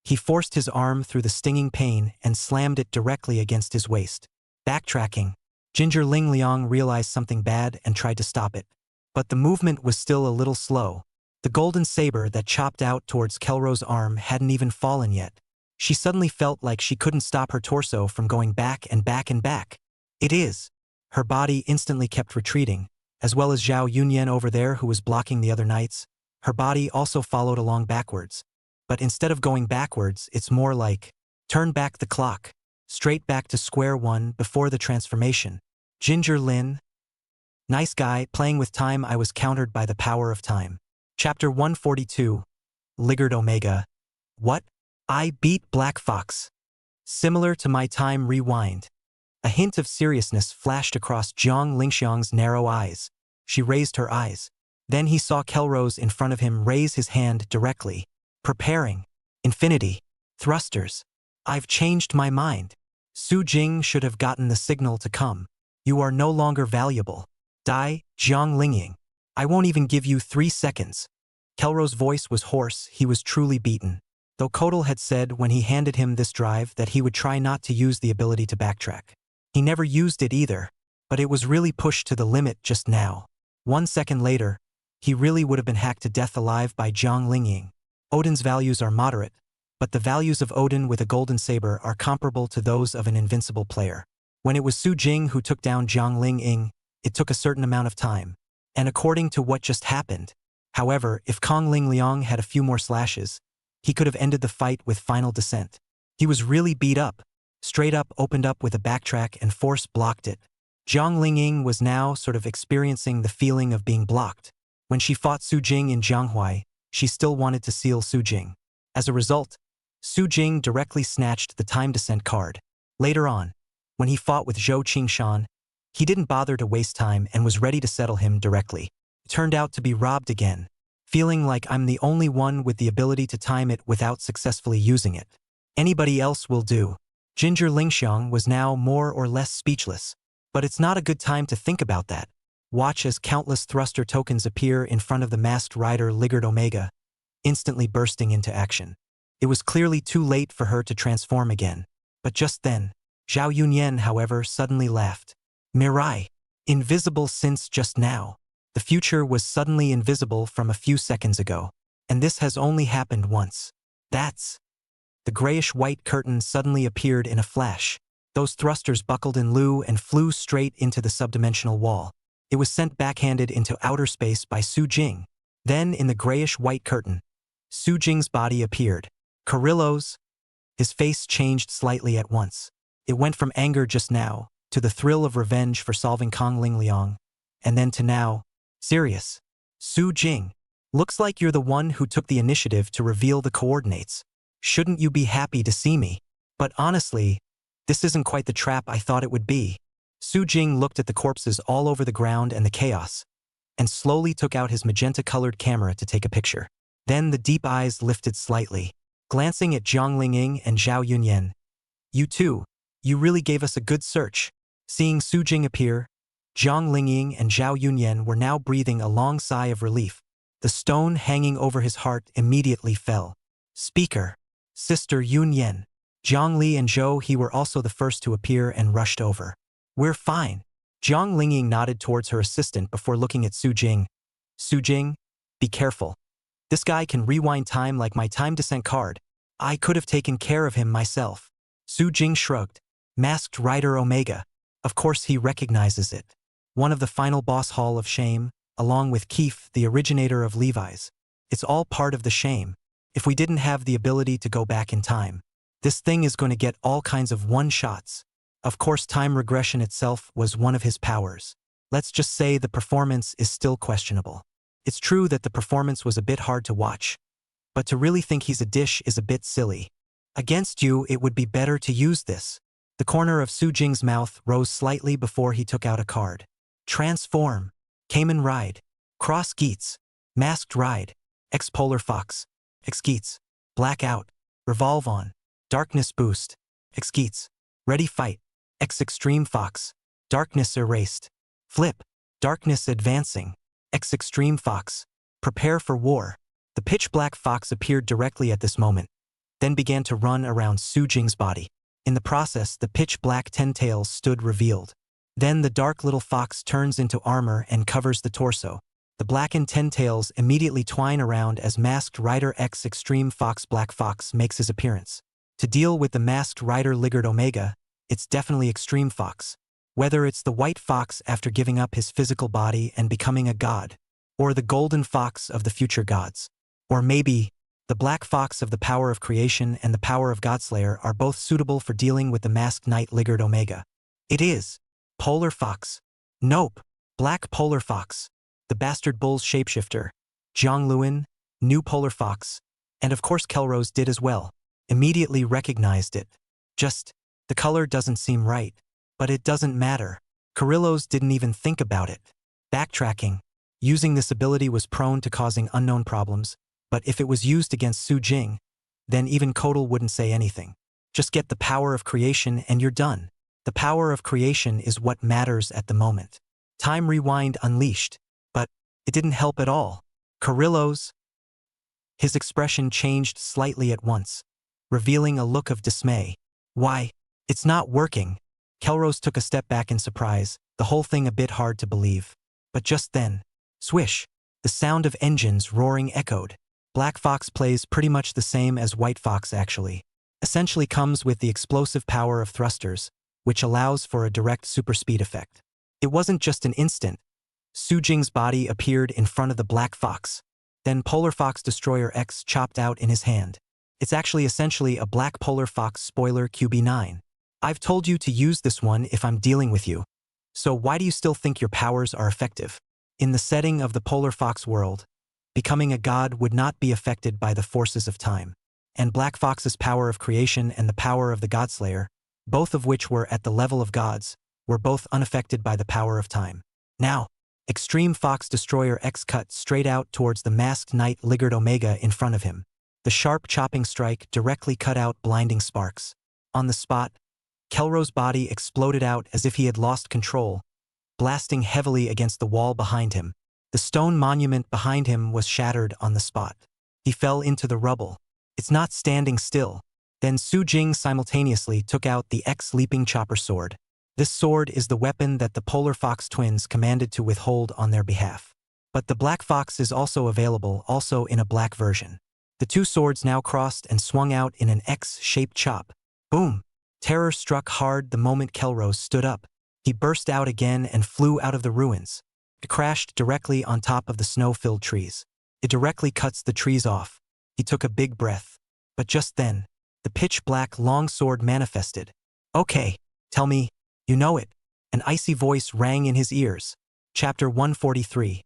He forced his arm through the stinging pain and slammed it directly against his waist. Backtracking, Ginger Ling Liang realized something bad and tried to stop it. But the movement was still a little slow. The golden saber that chopped out towards Kelro's arm hadn't even fallen yet. She suddenly felt like she couldn't stop her torso from going back and back and back. It is. Her body instantly kept retreating, as well as Zhao Yunyan over there who was blocking the other knights. Her body also followed along backwards. But instead of going backwards, it's more like, turn back the clock, straight back to square one before the transformation. Ginger Lin. Nice guy, playing with time. I was countered by the power of time. Chapter 142. Ligard Omega. What? I beat Black Fox. Similar to my time rewind. A hint of seriousness flashed across Jiang Lingxiang's narrow eyes. She raised her eyes. Then he saw Kelrose in front of him raise his hand directly. Preparing. Infinity. Thrusters. I've changed my mind. Su Jing should have gotten the signal to come. You are no longer valuable. Die, Jiang Lingying. I won't even give you 3 seconds. Kelro's voice was hoarse. He was truly beaten. Though Kodal had said when he handed him this drive that he would try not to use the ability to backtrack. He never used it either, but it was really pushed to the limit just now. 1 second later, he really would have been hacked to death alive by Jiang Lingying. Odin's values are moderate, but the values of Odin with a golden saber are comparable to those of an invincible player. When it was Su Jing who took down Jiang Lingying, it took a certain amount of time. And according to what just happened, however, if Kong Ling Liang had a few more slashes, he could have ended the fight with final descent. He was really beat up. Straight up opened up with a backtrack and force blocked it. Jiang Lingying was now sort of experiencing the feeling of being blocked. When she fought Su Jing in Jianghuai, she still wanted to seal Su Jing. As a result, Su Jing directly snatched the time descent card. Later on, when he fought with Zhou Qingshan, he didn't bother to waste time and was ready to settle him directly. It turned out to be robbed again, feeling like I'm the only one with the ability to time it without successfully using it. Anybody else will do. Ginger Lingxiang was now more or less speechless. But it's not a good time to think about that. Watch as countless thruster tokens appear in front of the masked rider Ligard Omega, instantly bursting into action. It was clearly too late for her to transform again. But just then, Zhao Yunyan, however, suddenly laughed. Mirai. Invisible since just now. The future was suddenly invisible from a few seconds ago. And this has only happened once. That's... The grayish-white curtain suddenly appeared in a flash. Those thrusters buckled in lieu and flew straight into the subdimensional wall. It was sent backhanded into outer space by Su Jing. Then, in the grayish-white curtain, Su Jing's body appeared. Carillo's. His face changed slightly at once. It went from anger just now, to the thrill of revenge for solving Kong Ling Liang, and then to now, serious. Su Jing. Looks like you're the one who took the initiative to reveal the coordinates. Shouldn't you be happy to see me? But honestly, this isn't quite the trap I thought it would be. Su Jing looked at the corpses all over the ground and the chaos, and slowly took out his magenta-colored camera to take a picture. Then the deep eyes lifted slightly, glancing at Jiang Lingying and Zhao Yunyan. You two, you really gave us a good search. Seeing Su Jing appear, Jiang Lingying and Zhao Yunyan were now breathing a long sigh of relief. The stone hanging over his heart immediately fell. Speaker. Sister Yunyan. Jiang Li and Zhou He were also the first to appear and rushed over. We're fine. Jiang Lingying nodded towards her assistant before looking at Su Jing. Su Jing, be careful. This guy can rewind time like my time descent card. I could have taken care of him myself. Su Jing shrugged. Masked Rider Omega. Of course he recognizes it. One of the final boss Hall of Shame, along with Keith, the originator of Levi's. It's all part of the shame. If we didn't have the ability to go back in time, this thing is going to get all kinds of one-shots. Of course, time regression itself was one of his powers. Let's just say the performance is still questionable. It's true that the performance was a bit hard to watch, but to really think he's a dish is a bit silly. Against you, it would be better to use this. The corner of Su Jing's mouth rose slightly before he took out a card. Transform. Cayman Ride. Cross Geats. Masked Ride. X-Polar Fox. X-Geats. Blackout. Revolve On. Darkness Boost. X-Geats. Ready Fight. X-Extreme Fox. Darkness Erased. Flip. Darkness Advancing. X-Extreme Fox. Prepare for War. The pitch-black fox appeared directly at this moment. then began to run around Su Jing's body. In the process, the pitch-black 10 tails stood revealed. Then the dark little fox turns into armor and covers the torso. The blackened 10 tails immediately twine around as Masked Rider X Extreme Fox Black Fox makes his appearance. To deal with the Masked Rider Lizard Omega, it's definitely Extreme Fox. Whether it's the white fox after giving up his physical body and becoming a god, or the golden fox of the future gods, or maybe the black fox of the power of creation and the power of Godslayer are both suitable for dealing with the Masked Knight Lizard Omega. It is Polar Fox. Nope, Black Polar Fox. The Bastard Bull's shapeshifter, Jiang Luan, new Polar Fox, and of course Kelrose did as well, immediately recognized it. Just, the color doesn't seem right, but it doesn't matter. Carillos didn't even think about it. Backtracking, using this ability was prone to causing unknown problems, but if it was used against Su Jing, then even Kodal wouldn't say anything. Just get the power of creation and you're done. The power of creation is what matters at the moment. Time Rewind unleashed. But it didn't help at all. Carillos. His expression changed slightly at once, revealing a look of dismay. Why? It's not working. Kelrose took a step back in surprise, the whole thing a bit hard to believe. But just then, swish, the sound of engines roaring echoed. Black Fox plays pretty much the same as White Fox actually. Essentially comes with the explosive power of thrusters, which allows for a direct super speed effect. It wasn't just an instant. Su Jing's body appeared in front of the Black Fox. Then Polar Fox Destroyer X chopped out in his hand. It's actually essentially a Black Polar Fox spoiler QB9. I've told you to use this one if I'm dealing with you. So why do you still think your powers are effective? In the setting of the Polar Fox world, becoming a god would not be affected by the forces of time. And Black Fox's power of creation and the power of the Godslayer, both of which were at the level of gods, were both unaffected by the power of time. Now, Extreme Fox Destroyer X cut straight out towards the Masked Knight Lizard Omega in front of him. The sharp chopping strike directly cut out blinding sparks. On the spot, Kelrose's body exploded out as if he had lost control, blasting heavily against the wall behind him. The stone monument behind him was shattered on the spot. He fell into the rubble. It's not standing still. Then Su Jing simultaneously took out the X-leaping chopper sword. This sword is the weapon that the Polar Fox twins commanded to withhold on their behalf. But the Black Fox is also available, also in a black version. The two swords now crossed and swung out in an X-shaped chop. Boom! Terror struck hard the moment Kelrose stood up. He burst out again and flew out of the ruins. It crashed directly on top of the snow-filled trees. It directly cuts the trees off. He took a big breath. But just then, the pitch-black long sword manifested. Okay, tell me, you know it. An icy voice rang in his ears. Chapter 143.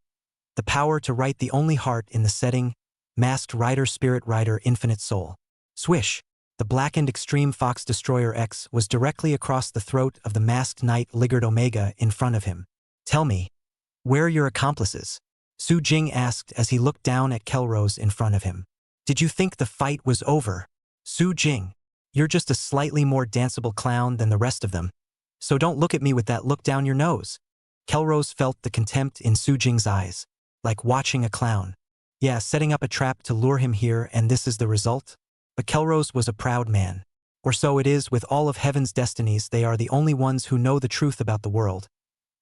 The power to write the only heart in the setting, Masked Rider Spirit Rider Infinite Soul. Swish. The blackened Extreme Fox Destroyer X was directly across the throat of the Masked Knight Lizard Omega in front of him. Tell me, where are your accomplices? Su Jing asked as he looked down at Kelrose in front of him. Did you think the fight was over? Su Jing, you're just a slightly more danceable clown than the rest of them. So don't look at me with that look down your nose. Kelrose felt the contempt in Su Jing's eyes, like watching a clown. Yeah, setting up a trap to lure him here, and this is the result? But Kelrose was a proud man. Or so it is with all of heaven's destinies. They are the only ones who know the truth about the world.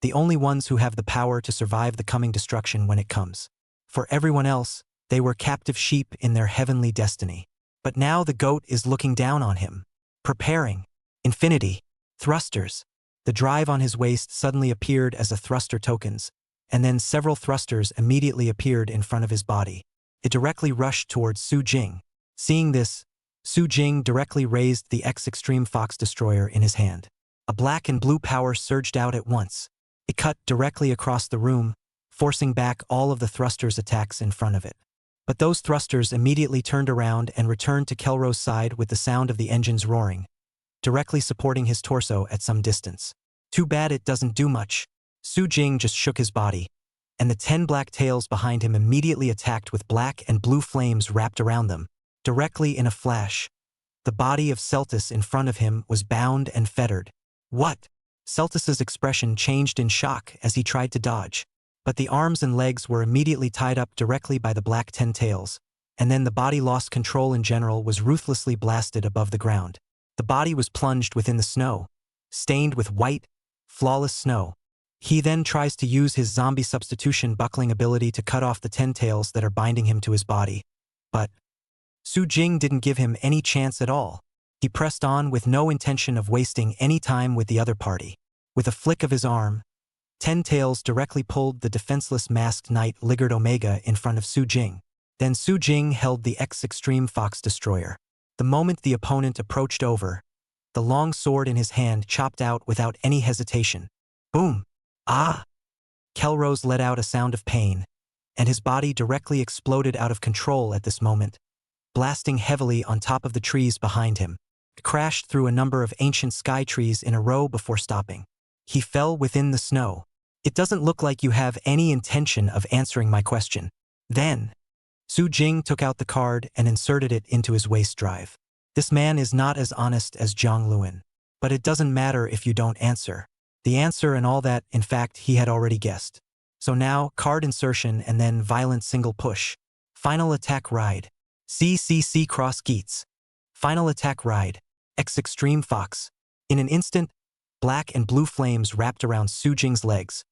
The only ones who have the power to survive the coming destruction when it comes. For everyone else, they were captive sheep in their heavenly destiny. But now the goat is looking down on him. Preparing. Infinity. Thrusters. The drive on his waist suddenly appeared as a thruster tokens, and then several thrusters immediately appeared in front of his body. It directly rushed towards Su Jing. Seeing this, Su Jing directly raised the X-Extreme Fox Destroyer in his hand. A black and blue power surged out at once. It cut directly across the room, forcing back all of the thrusters' attacks in front of it. But those thrusters immediately turned around and returned to Kelrose's side with the sound of the engines roaring, directly supporting his torso at some distance. Too bad it doesn't do much. Su Jing just shook his body, and the 10 black tails behind him immediately attacked with black and blue flames wrapped around them. Directly in a flash, the body of Celtis in front of him was bound and fettered. What? Celtis's expression changed in shock as he tried to dodge, but the arms and legs were immediately tied up directly by the black 10 tails, and then the body lost control in general, was ruthlessly blasted above the ground. The body was plunged within the snow, stained with white, flawless snow. He then tries to use his zombie substitution buckling ability to cut off the 10 tails that are binding him to his body. But Su Jing didn't give him any chance at all. He pressed on with no intention of wasting any time with the other party. With a flick of his arm, 10 tails directly pulled the defenseless masked knight Ligard Omega in front of Su Jing. Then Su Jing held the X-Extreme Fox Destroyer. The moment the opponent approached over, the long sword in his hand chopped out without any hesitation. Boom! Ah! Kelrose let out a sound of pain, and his body directly exploded out of control at this moment, blasting heavily on top of the trees behind him. It crashed through a number of ancient sky trees in a row before stopping. He fell within the snow. It doesn't look like you have any intention of answering my question. Then, Su Jing took out the card and inserted it into his waist drive. This man is not as honest as Zhang Luan. But it doesn't matter if you don't answer. The answer and all that, in fact, he had already guessed. So now, card insertion and then violent single push. Final attack ride. CCC cross Geats. Final attack ride. X Extreme Fox. In an instant, black and blue flames wrapped around Su Jing's legs.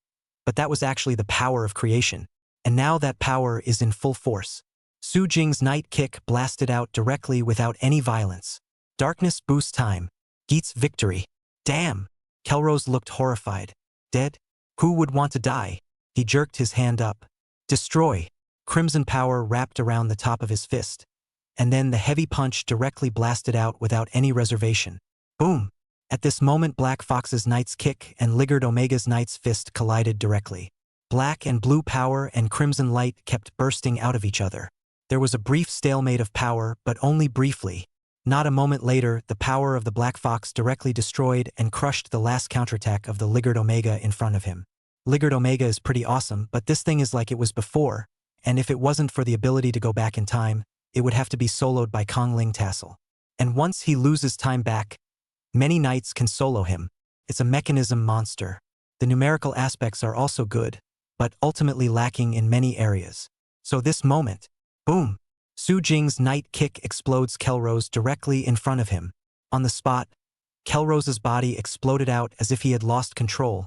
But that was actually the power of creation. And now that power is in full force. Su Jing's night kick blasted out directly without any violence. Darkness boost time. Geats victory. Damn! Kelrose looked horrified. Dead? Who would want to die? He jerked his hand up. Destroy. Crimson power wrapped around the top of his fist. And then the heavy punch directly blasted out without any reservation. Boom! At this moment, Black Fox's knight's kick and Ligard Omega's knight's fist collided directly. Black and blue power and crimson light kept bursting out of each other. There was a brief stalemate of power, but only briefly. Not a moment later, the power of the Black Fox directly destroyed and crushed the last counterattack of the Ligard Omega in front of him. Ligard Omega is pretty awesome, but this thing is like it was before, and if it wasn't for the ability to go back in time, it would have to be soloed by Kong Ling Tassel. And once he loses time back, many knights can solo him. It's a mechanism monster. The numerical aspects are also good, but ultimately lacking in many areas. So this moment, boom! Su Jing's night kick explodes Kelrose directly in front of him. On the spot, Kelrose's body exploded out as if he had lost control,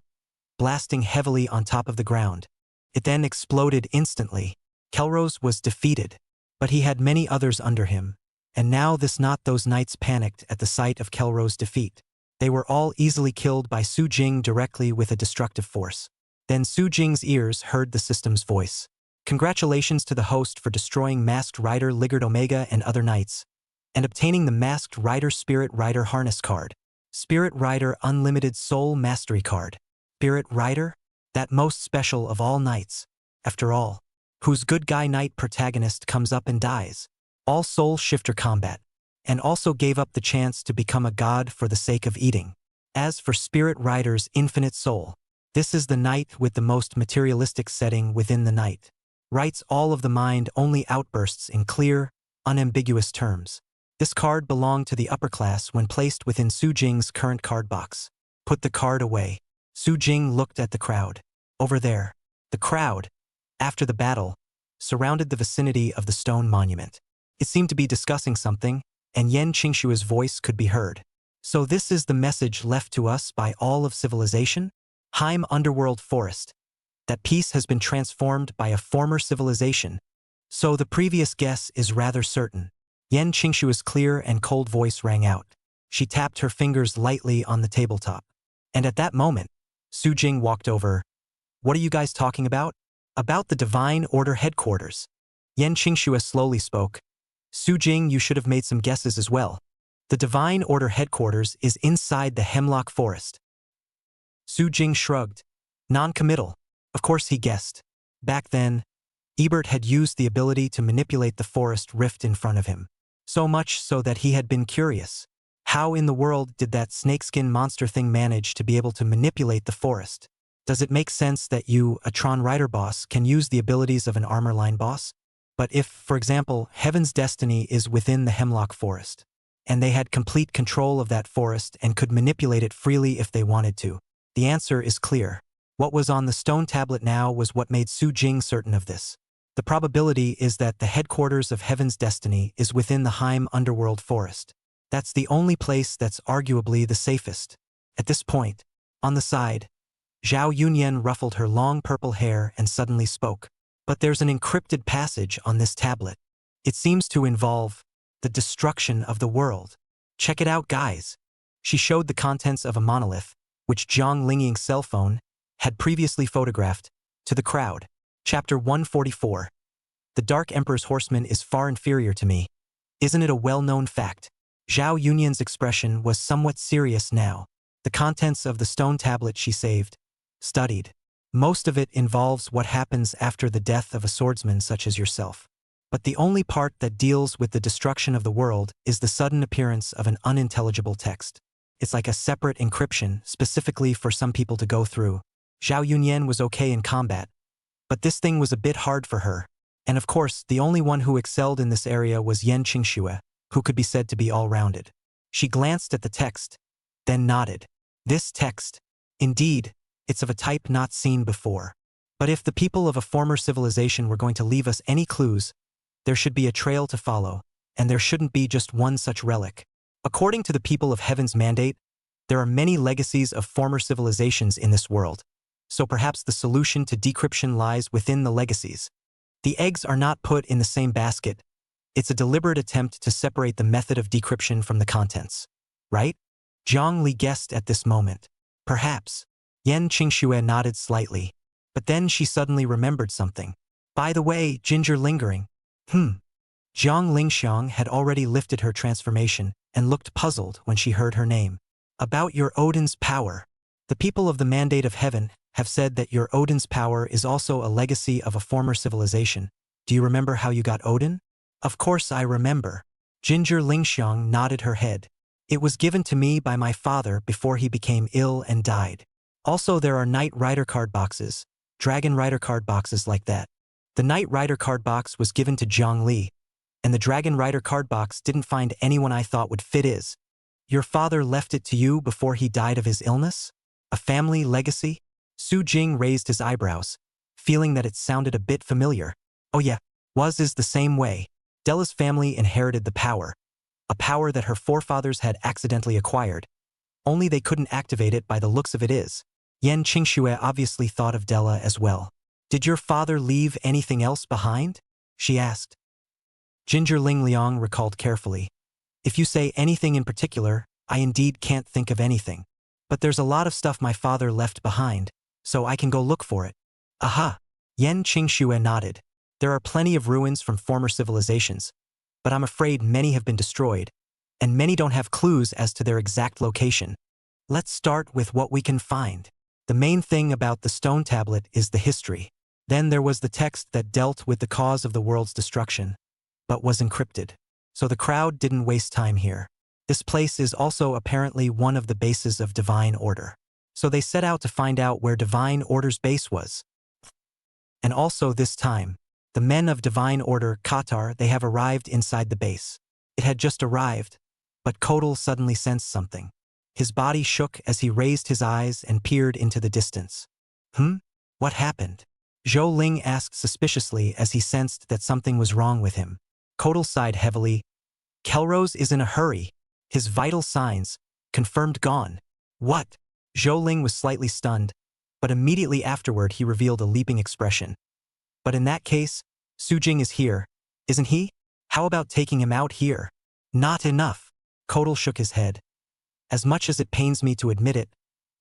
blasting heavily on top of the ground. It then exploded instantly. Kelrose was defeated, but he had many others under him, and now those knights panicked at the sight of Kelrose's defeat. They were all easily killed by Su Jing directly with a destructive force. Then Su Jing's ears heard the system's voice. Congratulations to the host for destroying Masked Rider Ligard Omega and other knights, and obtaining the Masked Rider Spirit Rider Harness card. Spirit Rider Unlimited Soul Mastery card. Spirit Rider? That most special of all knights. After all, whose good guy knight protagonist comes up and dies. All soul shifter combat. And also gave up the chance to become a god for the sake of eating. As for Spirit Rider's Infinite Soul, this is the knight with the most materialistic setting within the knight. Writes all of the mind only outbursts in clear, unambiguous terms. This card belonged to the upper class when placed within Su Jing's current card box. Put the card away. Su Jing looked at the crowd. Over there. The crowd, after the battle, surrounded the vicinity of the stone monument. It seemed to be discussing something, and Yan Qingshua's voice could be heard. So this is the message left to us by all of civilization? Heim Underworld Forest. That peace has been transformed by a former civilization. So the previous guess is rather certain. Yan Qingshua's clear and cold voice rang out. She tapped her fingers lightly on the tabletop. And at that moment, Su Jing walked over. What are you guys talking about? About the Divine Order headquarters. Yan Qingxua slowly spoke. Su Jing, you should have made some guesses as well. The Divine Order headquarters is inside the Hemlock Forest. Su Jing shrugged. Non-committal. Of course he guessed. Back then, Ebert had used the ability to manipulate the forest rift in front of him. So much so that he had been curious. How in the world did that snakeskin monster thing manage to be able to manipulate the forest? Does it make sense that you, a Tron Rider boss, can use the abilities of an armor line boss? But if, for example, Heaven's destiny is within the Hemlock Forest, and they had complete control of that forest and could manipulate it freely if they wanted to, the answer is clear. What was on the stone tablet now was what made Su Jing certain of this. The probability is that the headquarters of Heaven's destiny is within the Heim underworld forest. That's the only place that's arguably the safest. At this point, on the side, Zhao Yunyan ruffled her long purple hair and suddenly spoke. But there's an encrypted passage on this tablet. It seems to involve the destruction of the world. Check it out, guys. She showed the contents of a monolith, which Jiang Lingying's cell phone had previously photographed, to the crowd. Chapter 144. The Dark Emperor's horseman is far inferior to me. Isn't it a well-known fact? Zhao Yunyan's expression was somewhat serious now. The contents of the stone tablet she studied. Most of it involves what happens after the death of a swordsman such as yourself. But the only part that deals with the destruction of the world is the sudden appearance of an unintelligible text. It's like a separate encryption specifically for some people to go through. Zhao Yunyan was okay in combat, but this thing was a bit hard for her. And of course, the only one who excelled in this area was Yan Qingxue, who could be said to be all-rounded. She glanced at the text, then nodded. This text, indeed, it's of a type not seen before. But if the people of a former civilization were going to leave us any clues, there should be a trail to follow, and there shouldn't be just one such relic. According to the people of Heaven's mandate, there are many legacies of former civilizations in this world, so perhaps the solution to decryption lies within the legacies. The eggs are not put in the same basket. It's a deliberate attempt to separate the method of decryption from the contents. Right? Zhang Li guessed at this moment. Perhaps. Yan Qingxue nodded slightly, but then she suddenly remembered something. By the way, Ginger lingering. Zhang Lingxiang had already lifted her transformation and looked puzzled when she heard her name. About your Odin's power. The people of the Mandate of Heaven have said that your Odin's power is also a legacy of a former civilization. Do you remember how you got Odin? Of course I remember. Ginger Lingxiang nodded her head. It was given to me by my father before he became ill and died. Also there are Knight Rider card boxes, Dragon Rider card boxes like that. The Knight Rider card box was given to Zhang Li, and the Dragon Rider card box didn't find anyone I thought would fit is. Your father left it to you before he died of his illness? A family legacy? Su Jing raised his eyebrows, feeling that it sounded a bit familiar. Oh yeah, is the same way. Della's family inherited the power, a power that her forefathers had accidentally acquired. Only they couldn't activate it by the looks of it is. Yan Qingxue obviously thought of Della as well. Did your father leave anything else behind? She asked. Ginger Lingliang recalled carefully. If you say anything in particular, I indeed can't think of anything. But there's a lot of stuff my father left behind, so I can go look for it. Aha! Yan Qingxue nodded. There are plenty of ruins from former civilizations, but I'm afraid many have been destroyed, and many don't have clues as to their exact location. Let's start with what we can find. The main thing about the stone tablet is the history. Then there was the text that dealt with the cause of the world's destruction, but was encrypted. So the crowd didn't waste time here. This place is also apparently one of the bases of Divine Order. So they set out to find out where Divine Order's base was. And also this time, the men of Divine Order, Qatar, they have arrived inside the base. It had just arrived, but Kodal suddenly sensed something. His body shook as he raised his eyes and peered into the distance. What happened? Zhou Ling asked suspiciously as he sensed that something was wrong with him. Kodal sighed heavily. Kelrose is in a hurry. His vital signs, confirmed gone. What? Zhou Ling was slightly stunned, but immediately afterward he revealed a leaping expression. But in that case, Su Jing is here, isn't he? How about taking him out here? Not enough. Kodal shook his head. As much as it pains me to admit it,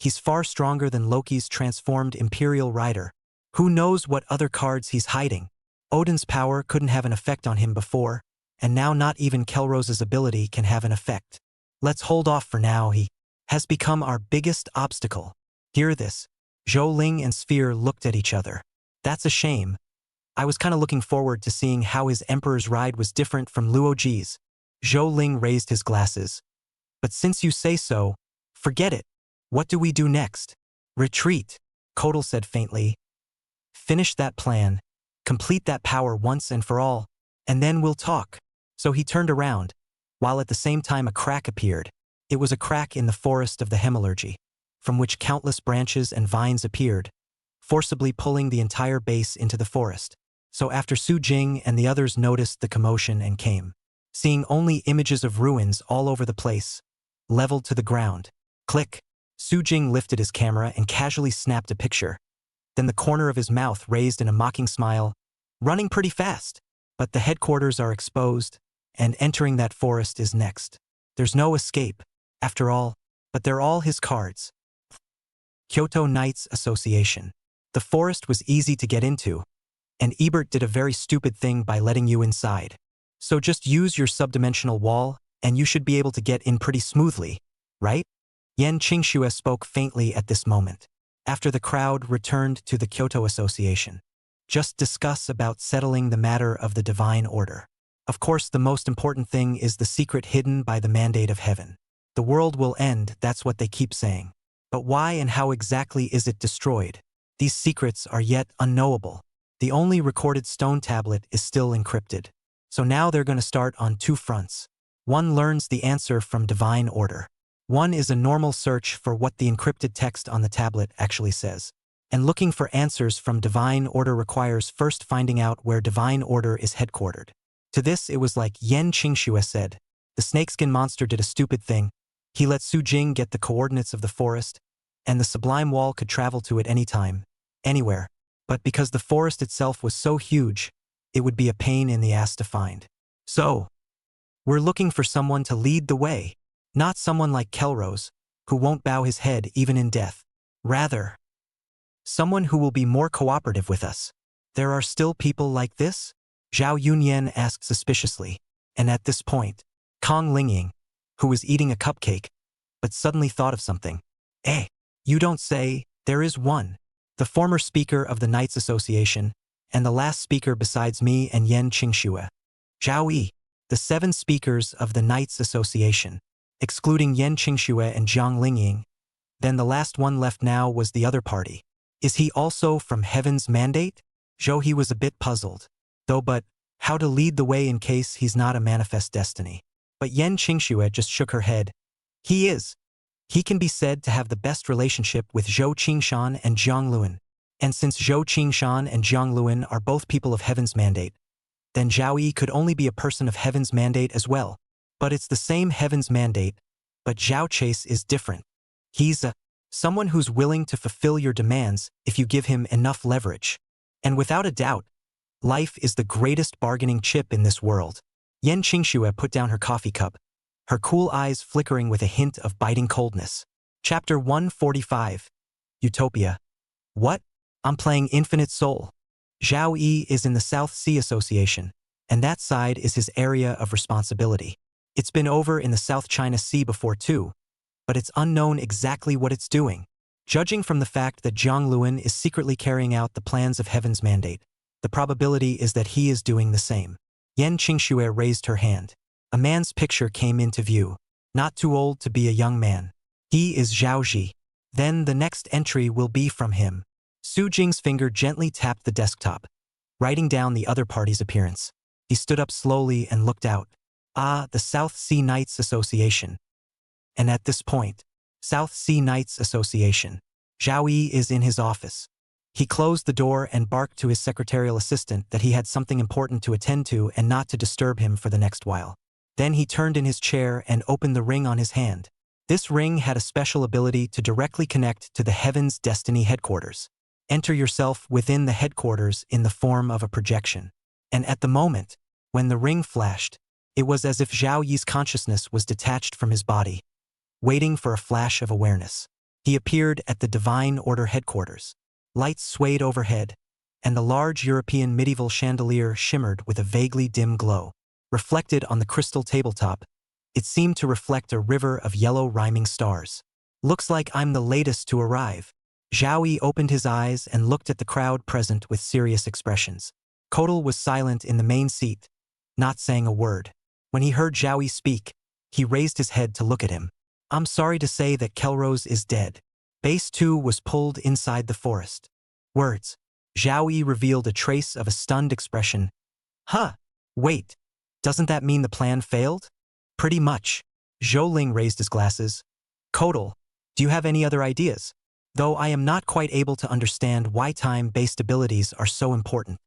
he's far stronger than Loki's transformed Imperial Rider. Who knows what other cards he's hiding? Odin's power couldn't have an effect on him before, and now not even Kelrose's ability can have an effect. Let's hold off for now. He has become our biggest obstacle. Hear this. Zhou Ling and Sphere looked at each other. That's a shame. I was kind of looking forward to seeing how his Emperor's ride was different from Luoji's. Zhou Ling raised his glasses. But since you say so, forget it. What do we do next? Retreat, Kodal said faintly. Finish that plan, complete that power once and for all, and then we'll talk. So he turned around, while at the same time a crack appeared. It was a crack in the forest of the Hemalurgy, from which countless branches and vines appeared, forcibly pulling the entire base into the forest. So after Su Jing and the others noticed the commotion and came, seeing only images of ruins all over the place, leveled to the ground. Click. Su Jing lifted his camera and casually snapped a picture. Then the corner of his mouth raised in a mocking smile, running pretty fast. But the headquarters are exposed, and entering that forest is next. There's no escape, after all, but they're all his cards. Kyoto Knights Association. The forest was easy to get into, and Ebert did a very stupid thing by letting you inside. So just use your subdimensional wall, and you should be able to get in pretty smoothly, right? Yen Qingxue spoke faintly at this moment. After the crowd returned to the Kyoto Association. Just discuss about settling the matter of the divine order. Of course, the most important thing is the secret hidden by the mandate of heaven. The world will end, that's what they keep saying. But why and how exactly is it destroyed? These secrets are yet unknowable. The only recorded stone tablet is still encrypted. So now they're going to start on two fronts. One learns the answer from divine order. One is a normal search for what the encrypted text on the tablet actually says. And looking for answers from divine order requires first finding out where divine order is headquartered. To this it was like Yen Qingxue said. The snakeskin monster did a stupid thing. He let Su Jing get the coordinates of the forest, and the sublime wall could travel to it anytime, anywhere. But because the forest itself was so huge, it would be a pain in the ass to find. So, we're looking for someone to lead the way, not someone like Kelrose, who won't bow his head even in death. Rather, someone who will be more cooperative with us. There are still people like this? Zhao Yunyan asked suspiciously, and at this point, Kong Lingying, who was eating a cupcake, but suddenly thought of something. Eh, you don't say, there is one. The former speaker of the Knights Association, and the last speaker besides me and Yen Qingxue. Zhao Yi, the 7 speakers of the Knights Association, excluding Yen Qingxue and Zhang Lingying. Then the last one left now was the other party. Is he also from Heaven's Mandate? Zhou He was a bit puzzled. But how to lead the way in case he's not a manifest destiny? But Yen Qingxue just shook her head. He is. He can be said to have the best relationship with Zhou Qingshan and Jiang Luan. And since Zhou Qingshan and Jiang Luan are both people of Heaven's Mandate, then Zhao Yi could only be a person of Heaven's Mandate as well. But it's the same Heaven's Mandate, but Zhao Chase is different. He's someone who's willing to fulfill your demands if you give him enough leverage. And without a doubt, life is the greatest bargaining chip in this world. Yen Qingxue put down her coffee cup, her cool eyes flickering with a hint of biting coldness. Chapter 145. Utopia. What? I'm playing Infinite Soul. Zhao Yi is in the South Sea Association, and that side is his area of responsibility. It's been over in the South China Sea before too, but it's unknown exactly what it's doing. Judging from the fact that Jiang Luan is secretly carrying out the plans of Heaven's Mandate, the probability is that he is doing the same. Yen Qingxue raised her hand. A man's picture came into view. Not too old to be a young man. He is Zhao Ji. Then the next entry will be from him. Su Jing's finger gently tapped the desktop, writing down the other party's appearance. He stood up slowly and looked out. Ah, the South Sea Knights Association. And at this point, South Sea Knights Association. Zhao Yi is in his office. He closed the door and barked to his secretarial assistant that he had something important to attend to and not to disturb him for the next while. Then he turned in his chair and opened the ring on his hand. This ring had a special ability to directly connect to the Heaven's Destiny headquarters. Enter yourself within the headquarters in the form of a projection. And at the moment, when the ring flashed, it was as if Zhao Yi's consciousness was detached from his body, waiting for a flash of awareness. He appeared at the Divine Order headquarters. Lights swayed overhead, and the large European medieval chandelier shimmered with a vaguely dim glow. Reflected on the crystal tabletop, it seemed to reflect a river of yellow rhyming stars. Looks like I'm the latest to arrive. Zhao Yi opened his eyes and looked at the crowd present with serious expressions. Kotal was silent in the main seat, not saying a word. When he heard Zhao Yi speak, he raised his head to look at him. I'm sorry to say that Kelrose is dead. Base 2 was pulled inside the forest. Words. Zhao Yi revealed a trace of a stunned expression. Huh. Wait. Doesn't that mean the plan failed? Pretty much. Zhou Ling raised his glasses. Kotal, do you have any other ideas? Though I am not quite able to understand why time-based abilities are so important.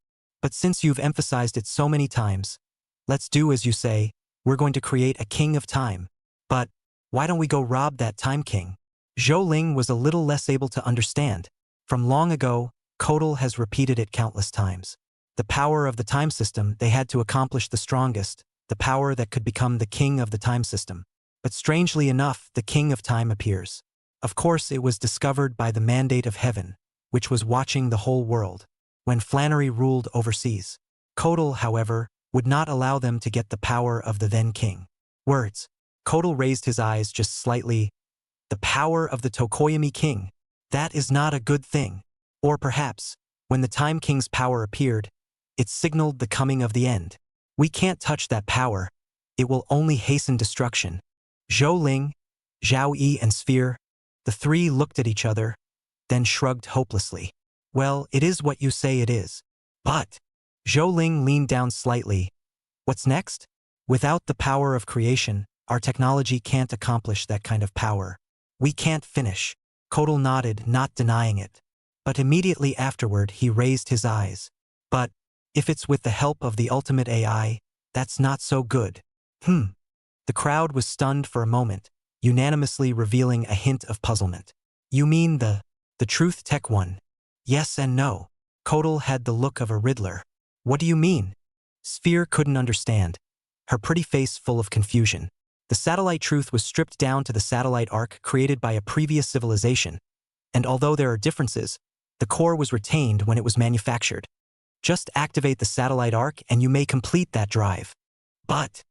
But since you've emphasized it so many times, let's do as you say, we're going to create a king of time. But why don't we go rob that time king? Zhou Ling was a little less able to understand. From long ago, Kodal has repeated it countless times. The power of the time system, they had to accomplish the strongest, the power that could become the king of the time system. But strangely enough, the king of time appears. Of course, it was discovered by the mandate of heaven, which was watching the whole world, when Flannery ruled overseas. Kodal, however, would not allow them to get the power of the then king. Words. Kodal raised his eyes just slightly. The power of the Tokoyami king. That is not a good thing. Or perhaps, when the Time King's power appeared, it signaled the coming of the end. We can't touch that power. It will only hasten destruction. Zhou Ling, Zhao Yi, and Sphere, the three looked at each other, then shrugged hopelessly. Well, it is what you say it is. But Zhou Ling leaned down slightly. What's next? Without the power of creation, our technology can't accomplish that kind of power. We can't finish. Kodal nodded, not denying it. But immediately afterward he raised his eyes. But if it's with the help of the ultimate AI, that's not so good. The crowd was stunned for a moment, unanimously revealing a hint of puzzlement. You mean the truth tech one? Yes and no. Kodal had the look of a riddler. What do you mean? Sphere couldn't understand, her pretty face full of confusion. The satellite truth was stripped down to the satellite arc created by a previous civilization, and although there are differences, the core was retained when it was manufactured. Just activate the satellite arc and you may complete that drive. But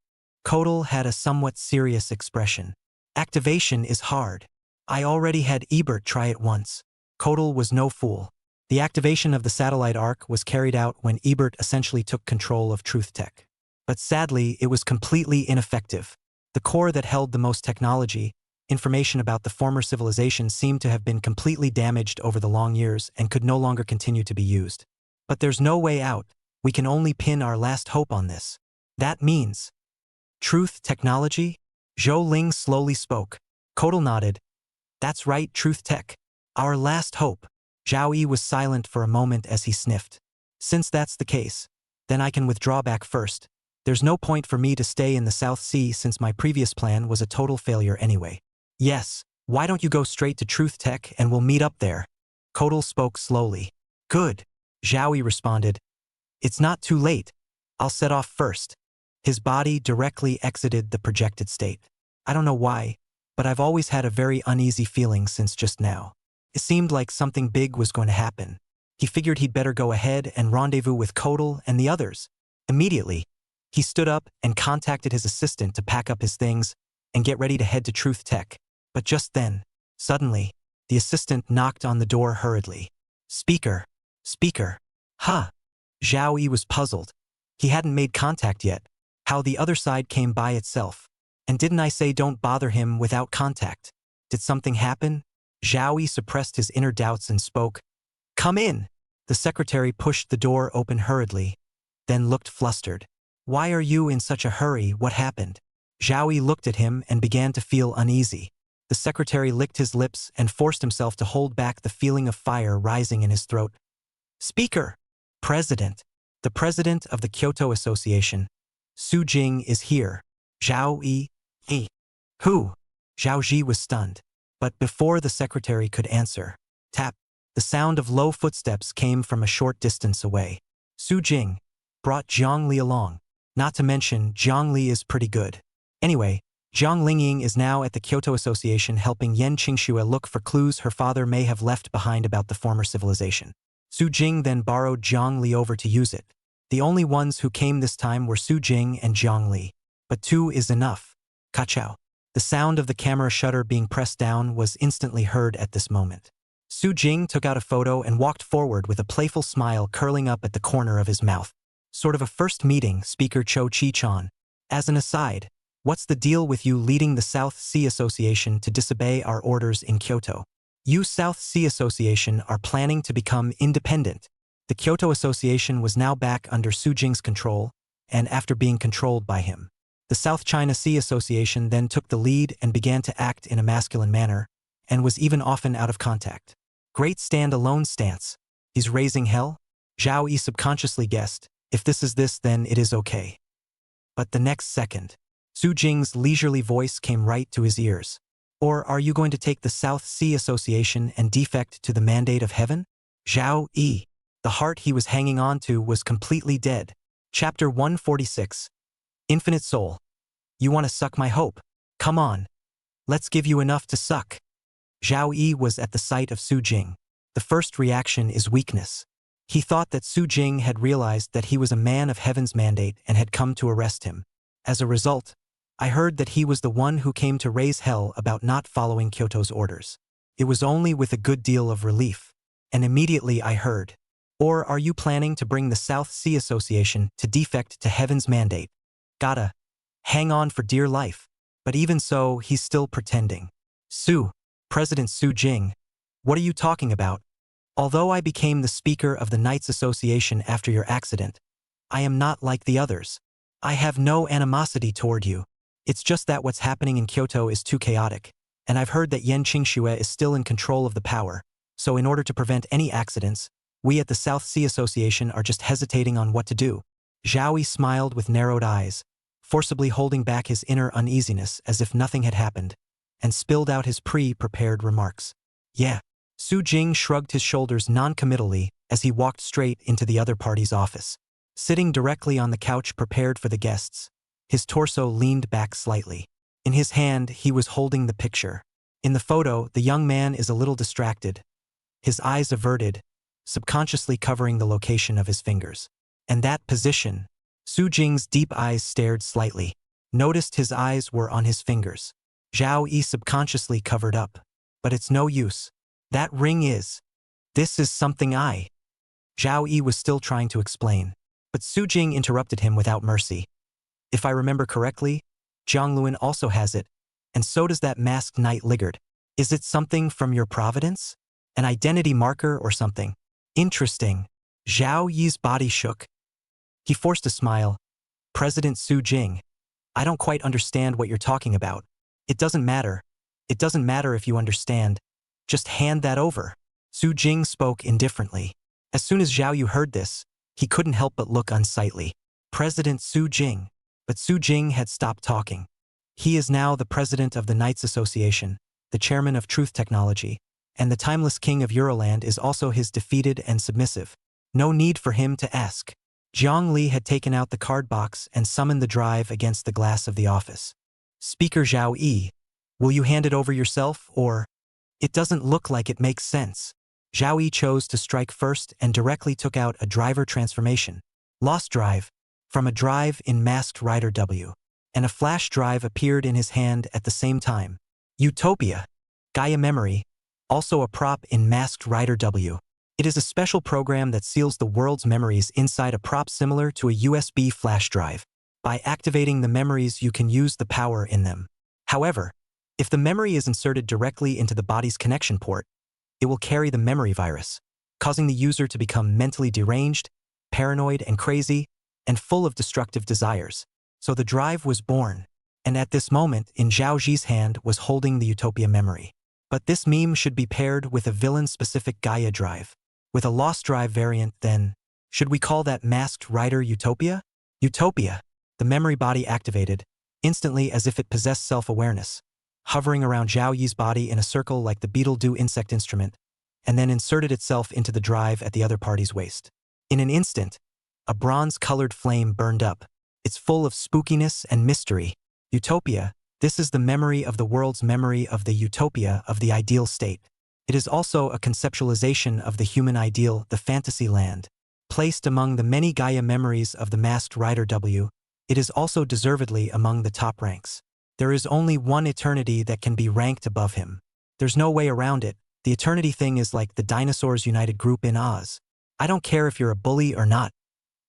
Kodal had a somewhat serious expression. Activation is hard. I already had Ebert try it once. Kodal was no fool. The activation of the satellite arc was carried out when Ebert essentially took control of Truth Tech. But sadly, it was completely ineffective. The core that held the most technology, information about the former civilization, seemed to have been completely damaged over the long years and could no longer continue to be used. But there's no way out. We can only pin our last hope on this. That means Truth Technology? Zhou Ling slowly spoke. Kodal nodded. That's right, Truth Tech. Our last hope. Zhao Yi was silent for a moment as he sniffed. Since that's the case, then I can withdraw back first. There's no point for me to stay in the South Sea since my previous plan was a total failure anyway. Yes, why don't you go straight to Truth Tech and we'll meet up there? Kodal spoke slowly. Good. Zhao Yi responded. It's not too late. I'll set off first. His body directly exited the projected state. I don't know why, but I've always had a very uneasy feeling since just now. It seemed like something big was going to happen. He figured he'd better go ahead and rendezvous with Kodal and the others. Immediately, he stood up and contacted his assistant to pack up his things and get ready to head to Truth Tech. But just then, suddenly, the assistant knocked on the door hurriedly. Speaker. Huh. Zhao Yi was puzzled. He hadn't made contact yet. How the other side came by itself. And didn't I say don't bother him without contact? Did something happen? Zhao Yi suppressed his inner doubts and spoke. Come in. The secretary pushed the door open hurriedly, then looked flustered. Why are you in such a hurry? What happened? Zhao Yi looked at him and began to feel uneasy. The secretary licked his lips and forced himself to hold back the feeling of fire rising in his throat. Speaker. President. The president of the Kyoto Association. Su Jing is here. Zhao Yi. Who? Zhao Ji was stunned. But before the secretary could answer, tap, the sound of low footsteps came from a short distance away. Su Jing brought Zhang Li along. Not to mention, Zhang Li is pretty good. Anyway, Zhang Lingying is now at the Kyoto Association helping Yen Qingxue look for clues her father may have left behind about the former civilization. Su Jing then borrowed Zhang Li over to use it. The only ones who came this time were Su Jing and Zhang Li. But two is enough. Kachao. The sound of the camera shutter being pressed down was instantly heard at this moment. Su Jing took out a photo and walked forward with a playful smile curling up at the corner of his mouth. Sort of a first meeting, Speaker Cho Chi-chan. As an aside, what's the deal with you leading the South Sea Association to disobey our orders in Kyoto? You South Sea Association are planning to become independent. The Kyoto Association was now back under Su Jing's control, and after being controlled by him. The South China Sea Association then took the lead and began to act in a masculine manner, and was even often out of contact. Great stand-alone stance. He's raising hell? Zhao Yi subconsciously guessed, if this is this, then it is okay. But the next second, Su Jing's leisurely voice came right to his ears. Or are you going to take the South Sea Association and defect to the mandate of heaven? Zhao Yi. The heart he was hanging on to was completely dead. Chapter 146. Infinite Soul. You want to suck my hope? Come on. Let's give you enough to suck. Zhao Yi was at the sight of Su Jing. The first reaction is weakness. He thought that Su Jing had realized that he was a man of heaven's mandate and had come to arrest him. As a result, I heard that he was the one who came to raise hell about not following Kyoto's orders. It was only with a good deal of relief. And immediately I heard, or are you planning to bring the South Sea Association to defect to heaven's mandate? Gotta hang on for dear life. But even so, he's still pretending. President Su Jing, what are you talking about? Although I became the speaker of the Knights Association after your accident, I am not like the others. I have no animosity toward you. It's just that what's happening in Kyoto is too chaotic, and I've heard that Yan Qingxue is still in control of the power, so in order to prevent any accidents, we at the South Sea Association are just hesitating on what to do. Zhao Yi smiled with narrowed eyes, forcibly holding back his inner uneasiness as if nothing had happened, and spilled out his pre-prepared remarks. Yeah. Su Jing shrugged his shoulders non-committally as he walked straight into the other party's office. Sitting directly on the couch prepared for the guests, his torso leaned back slightly. In his hand, he was holding the picture. In the photo, the young man is a little distracted, his eyes averted, subconsciously covering the location of his fingers. And that position, Su Jing's deep eyes stared slightly, noticed his eyes were on his fingers. Zhao Yi subconsciously covered up. But it's no use. That ring is. This is something Zhao Yi was still trying to explain. But Su Jing interrupted him without mercy. If I remember correctly, Jiang Luan also has it, and so does that masked knight Ligard. Is it something from your providence? An identity marker or something? Interesting. Zhao Yi's body shook. He forced a smile. President Su Jing, I don't quite understand what you're talking about. It doesn't matter. It doesn't matter if you understand. Just hand that over. Su Jing spoke indifferently. As soon as Zhao Yu heard this, he couldn't help but look unsightly. President Su Jing. But Su Jing had stopped talking. He is now the president of the Knights Association, the chairman of Truth Technology, and the timeless king of Euroland is also his defeated and submissive. No need for him to ask. Jiang Li had taken out the card box and summoned the drive against the glass of the office. Speaker Zhao Yi, will you hand it over yourself, or? It doesn't look like it makes sense. Zhao Yi chose to strike first and directly took out a driver transformation. Lost drive. From a drive in Masked Rider W. And a flash drive appeared in his hand at the same time. Utopia. Gaia Memory. Also a prop in Masked Rider W. It is a special program that seals the world's memories inside a prop similar to a USB flash drive. By activating the memories, you can use the power in them. However, if the memory is inserted directly into the body's connection port, it will carry the memory virus, causing the user to become mentally deranged, paranoid and crazy, and full of destructive desires. So the drive was born, and at this moment, in Zhao Ji's hand was holding the Utopia memory. But this meme should be paired with a villain-specific Gaia drive. With a Lost Drive variant, then, should we call that Masked Rider Utopia? Utopia. The memory body activated, instantly as if it possessed self-awareness, hovering around Zhao Yi's body in a circle like the beetle do insect instrument, and then inserted itself into the drive at the other party's waist. In an instant, a bronze-colored flame burned up. It's full of spookiness and mystery. Utopia, this is the memory of the world's memory of the utopia of the ideal state. It is also a conceptualization of the human ideal, the fantasy land. Placed among the many Gaia memories of the Masked Rider W, it is also deservedly among the top ranks. There is only one eternity that can be ranked above him. There's no way around it. The eternity thing is like the Dinosaurs United group in Oz. I don't care if you're a bully or not.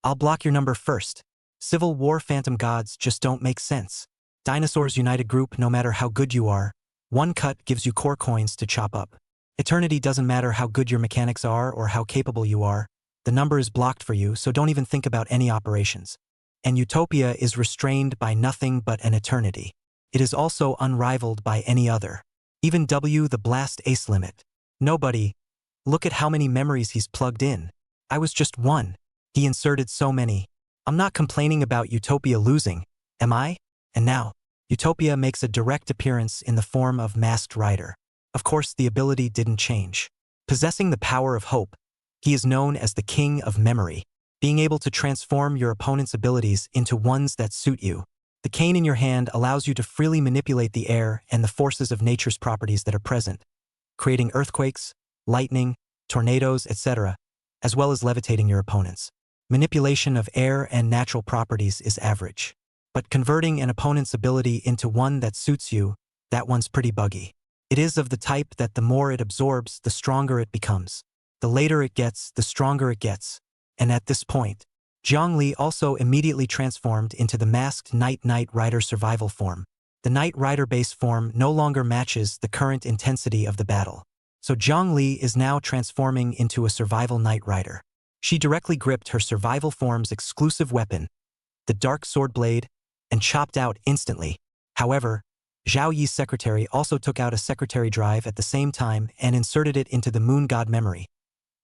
I'll block your number first. Civil War Phantom Gods just don't make sense. Dinosaurs United group, no matter how good you are, one cut gives you core coins to chop up. Eternity doesn't matter how good your mechanics are or how capable you are. The number is blocked for you, so don't even think about any operations. And Utopia is restrained by nothing but an eternity. It is also unrivaled by any other. Even W the Blast Ace Limit. Nobody. Look at how many memories he's plugged in. I was just one. He inserted so many. I'm not complaining about Utopia losing, am I? And now, Utopia makes a direct appearance in the form of Masked Rider. Of course, the ability didn't change. Possessing the power of hope, he is known as the King of Memory, being able to transform your opponent's abilities into ones that suit you. The cane in your hand allows you to freely manipulate the air and the forces of nature's properties that are present, creating earthquakes, lightning, tornadoes, etc., as well as levitating your opponents. Manipulation of air and natural properties is average. But converting an opponent's ability into one that suits you, that one's pretty buggy. It is of the type that the more it absorbs, the stronger it becomes. The later it gets, the stronger it gets. And at this point, Zhongli also immediately transformed into the masked Knight Rider survival form. The Knight Rider base form no longer matches the current intensity of the battle. So Zhongli is now transforming into a survival Knight Rider. She directly gripped her survival form's exclusive weapon, the dark sword blade, and chopped out instantly. However, Zhao Yi's secretary also took out a secretary drive at the same time and inserted it into the Moon God memory,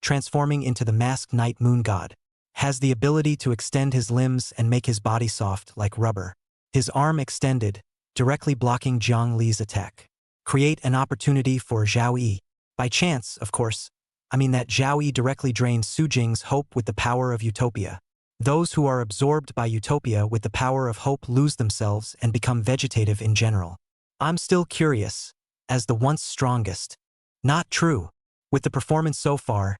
transforming into the masked Knight Moon God. Has the ability to extend his limbs and make his body soft like rubber. His arm extended, directly blocking Zhang Li's attack. Create an opportunity for Zhao Yi. By chance, of course, I mean that Zhao Yi directly drained Su Jing's hope with the power of Utopia. Those who are absorbed by Utopia with the power of hope lose themselves and become vegetative in general. I'm still curious, as the once strongest. Not true. With the performance so far,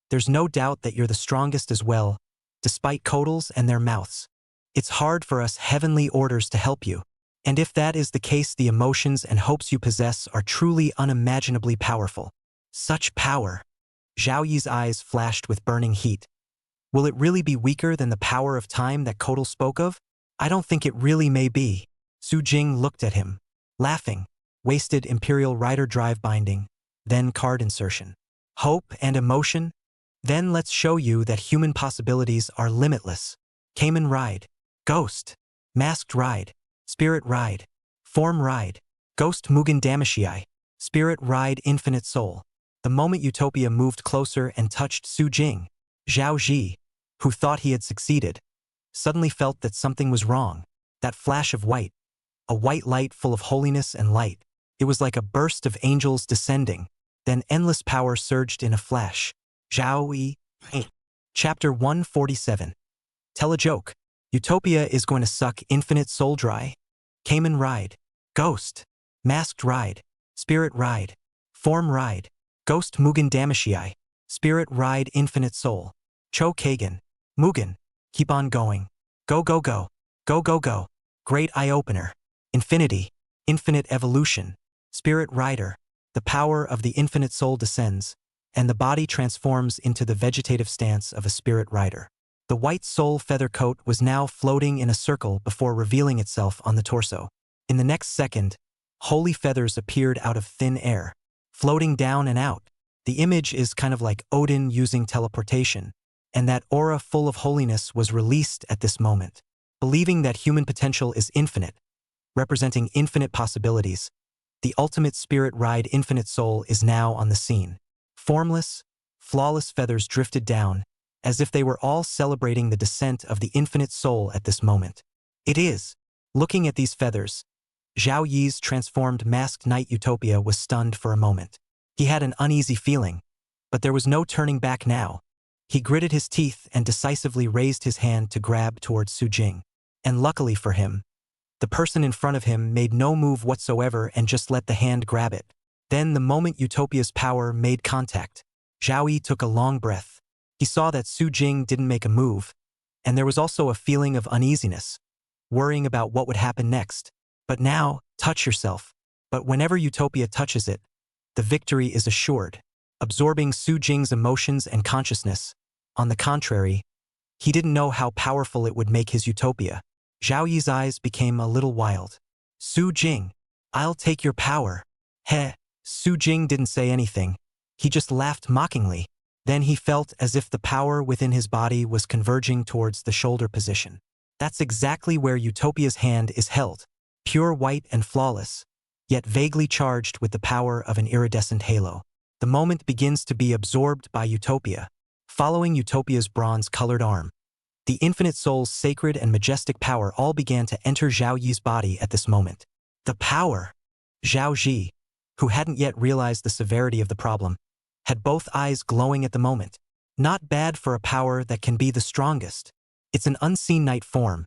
there's no doubt that you're the strongest as well, despite Kodals and their mouths. It's hard for us heavenly orders to help you. And if that is the case, the emotions and hopes you possess are truly unimaginably powerful. Such power. Zhao Yi's eyes flashed with burning heat. Will it really be weaker than the power of time that Kodal spoke of? I don't think it really may be. Su Jing looked at him, laughing. Wasted Imperial Rider drive binding, then card insertion. Hope and emotion? Then let's show you that human possibilities are limitless. Cayman Ride, Ghost, Masked Ride, Spirit Ride, Form Ride, Ghost Mugen Damashii, Spirit Ride Infinite Soul. The moment Utopia moved closer and touched Su Jing, Zhao Ji, who thought he had succeeded, suddenly felt that something was wrong. That flash of white, a white light full of holiness and light. It was like a burst of angels descending. Then endless power surged in a flash. Zhao Yi. Chapter 147. Tell a joke. Utopia is going to suck infinite soul dry. Cayman Ride, Ghost, Masked Ride, Spirit Ride, Form Ride, Ghost Mugen Damashii, Spirit Ride Infinite Soul. Cho Kagan, Mugen, keep on going. Go, go, go. Go, go, go. Great eye-opener. Infinity, Infinite Evolution, Spirit Rider. The power of the infinite soul descends, and the body transforms into the vegetative stance of a spirit rider. The white soul feather coat was now floating in a circle before revealing itself on the torso. In the next second, holy feathers appeared out of thin air, floating down and out. The image is kind of like Odin using teleportation, and that aura full of holiness was released at this moment. Believing that human potential is infinite, representing infinite possibilities, the ultimate spirit ride infinite soul is now on the scene. Formless, flawless feathers drifted down, as if they were all celebrating the descent of the infinite soul at this moment. It is. Looking at these feathers, Zhao Yi's transformed masked knight Utopia was stunned for a moment. He had an uneasy feeling, but there was no turning back now. He gritted his teeth and decisively raised his hand to grab towards Su Jing. And luckily for him, the person in front of him made no move whatsoever and just let the hand grab it. Then the moment Utopia's power made contact, Zhao Yi took a long breath. He saw that Su Jing didn't make a move, and there was also a feeling of uneasiness, worrying about what would happen next. But now, touch yourself. But whenever Utopia touches it, the victory is assured. Absorbing Su Jing's emotions and consciousness, on the contrary, he didn't know how powerful it would make his Utopia. Zhao Yi's eyes became a little wild. Su Jing, I'll take your power. Heh. Su Jing didn't say anything. He just laughed mockingly. Then he felt as if the power within his body was converging towards the shoulder position. That's exactly where Utopia's hand is held. Pure white and flawless, yet vaguely charged with the power of an iridescent halo. The moment begins to be absorbed by Utopia. following Utopia's bronze-colored arm. The infinite soul's sacred and majestic power all began to enter Zhao Yi's body at this moment. The power! Zhao Ji, who hadn't yet realized the severity of the problem, had both eyes glowing at the moment. Not bad for a power that can be the strongest. It's an unseen night form,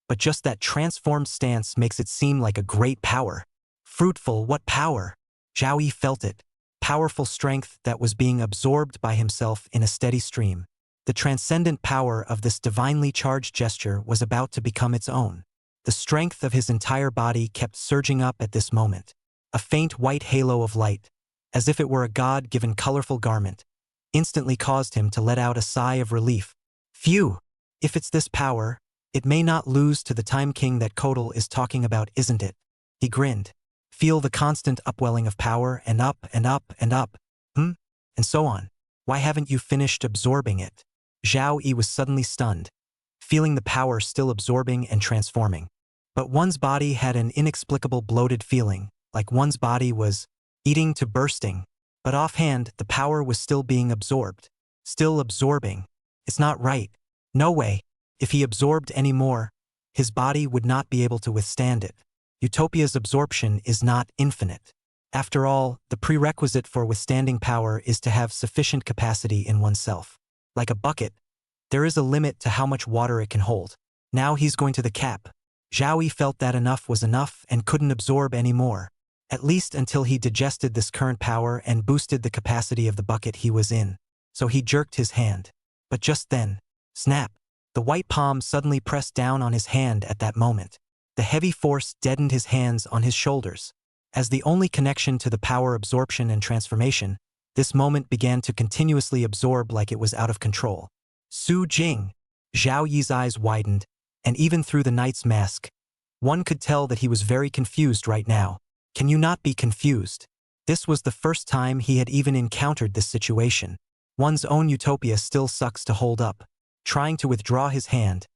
but just that transformed stance makes it seem like a great power. Fruitful, what power? Zhao Yi felt it. Powerful strength that was being absorbed by himself in a steady stream. The transcendent power of this divinely charged gesture was about to become its own. The strength of his entire body kept surging up at this moment. A faint white halo of light, as if it were a god-given colorful garment, instantly caused him to let out a sigh of relief. Phew! If it's this power, it may not lose to the Time King that Kotal is talking about, isn't it? He grinned. Feel the constant upwelling of power and up and up and up. And so on. Why haven't you finished absorbing it? Zhao Yi was suddenly stunned, feeling the power still absorbing and transforming. But one's body had an inexplicable bloated feeling, like one's body was eating to bursting. But offhand, the power was still being absorbed. Still absorbing. It's not right. No way. If he absorbed any more, his body would not be able to withstand it. Utopia's absorption is not infinite. After all, the prerequisite for withstanding power is to have sufficient capacity in oneself. Like a bucket, there is a limit to how much water it can hold. Now he's going to the cap. Zhao Yi felt that enough was enough and couldn't absorb any more, at least until he digested this current power and boosted the capacity of the bucket he was in. So he jerked his hand. But just then, snap! The white palm suddenly pressed down on his hand at that moment. The heavy force deadened his hands on his shoulders. As the only connection to the power absorption and transformation, this moment began to continuously absorb like it was out of control. Su Jing! Zhao Yi's eyes widened, and even through the knight's mask, one could tell that he was very confused right now. Can you not be confused? This was the first time he had even encountered this situation. One's own utopia still sucks to hold up. Trying to withdraw his hand,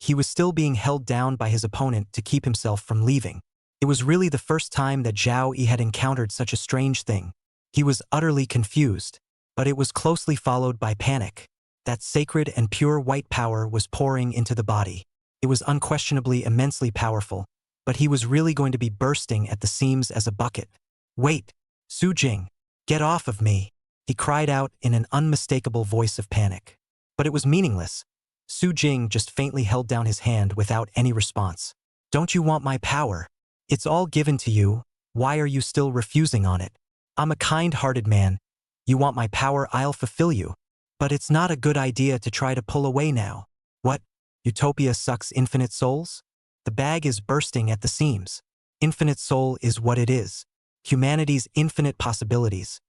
he was still being held down by his opponent to keep himself from leaving. It was really the first time that Zhao Yi had encountered such a strange thing. He was utterly confused, but it was closely followed by panic. That sacred and pure white power was pouring into the body. It was unquestionably immensely powerful, but he was really going to be bursting at the seams as a bucket. Wait! Su Jing! Get off of me! He cried out in an unmistakable voice of panic. But it was meaningless. Su Jing just faintly held down his hand without any response. Don't you want my power? It's all given to you. Why are you still refusing on it? I'm a kind-hearted man. You want my power, I'll fulfill you. But it's not a good idea to try to pull away now. What? Utopia sucks infinite souls? The bag is bursting at the seams. Infinite soul is what it is. Humanity's infinite possibilities,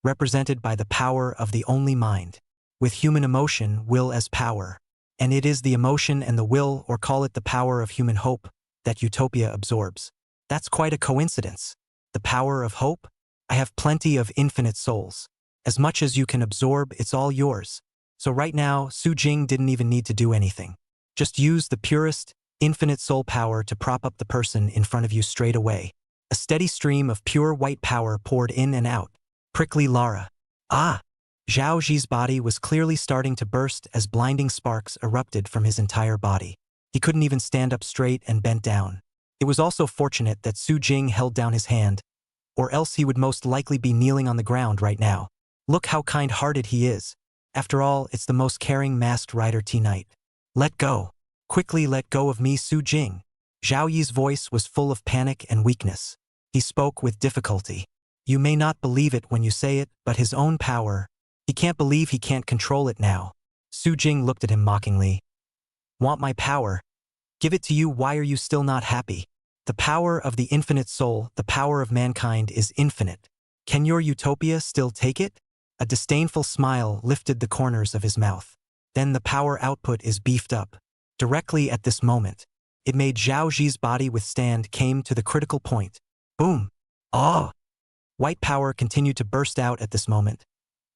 represented by the power of the only mind, with human emotion, will as power. And it is the emotion and the will, or call it the power of human hope, that Utopia absorbs. That's quite a coincidence. The power of hope? I have plenty of infinite souls. As much as you can absorb, it's all yours. So right now, Su Jing didn't even need to do anything. Just use the purest, infinite soul power to prop up the person in front of you straight away. A steady stream of pure white power poured in and out. Prickly Lara. Ah! Zhao Ji's body was clearly starting to burst as blinding sparks erupted from his entire body. He couldn't even stand up straight and bent down. It was also fortunate that Su Jing held down his hand, or else he would most likely be kneeling on the ground right now. Look how kind-hearted he is. After all, it's the most caring masked rider T-Knight. Let go. Quickly let go of me, Su Jing. Zhao Yi's voice was full of panic and weakness. He spoke with difficulty. You may not believe it when you say it, but his own power. He can't believe he can't control it now. Su Jing looked at him mockingly. Want my power? Give it to you. Why are you still not happy? The power of the infinite soul, the power of mankind, is infinite. Can your utopia still take it? A disdainful smile lifted the corners of his mouth. Then the power output is beefed up. Directly at this moment, it made Zhao Ji's body withstand came to the critical point. Boom! Oh! White power continued to burst out at this moment,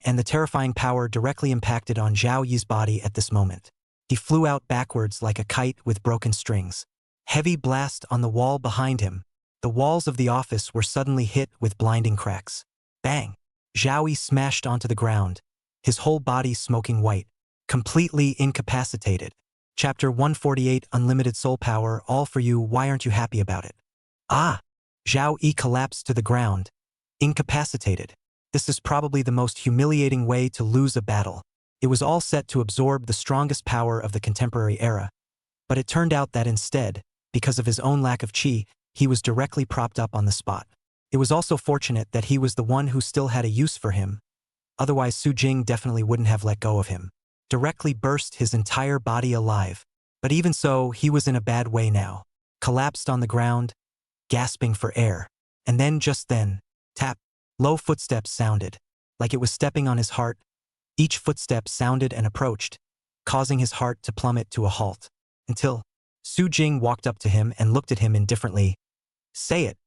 and the terrifying power directly impacted on Zhao Yi's body at this moment. He flew out backwards like a kite with broken strings. Heavy blast on the wall behind him. The walls of the office were suddenly hit with blinding cracks. Bang! Zhao Yi smashed onto the ground, his whole body smoking white, completely incapacitated. Chapter 148 Unlimited Soul Power, all for you, why aren't you happy about it? Ah! Zhao Yi collapsed to the ground, incapacitated. This is probably the most humiliating way to lose a battle. It was all set to absorb the strongest power of the contemporary era, but it turned out that instead, because of his own lack of qi, he was directly propped up on the spot. It was also fortunate that he was the one who still had a use for him, otherwise Su Jing definitely wouldn't have let go of him. Directly burst his entire body alive. But even so, he was in a bad way now. Collapsed on the ground, gasping for air. And then just then, tap, low footsteps sounded, like it was stepping on his heart. Each footstep sounded and approached, causing his heart to plummet to a halt. Until Su Jing walked up to him and looked at him indifferently. Say it.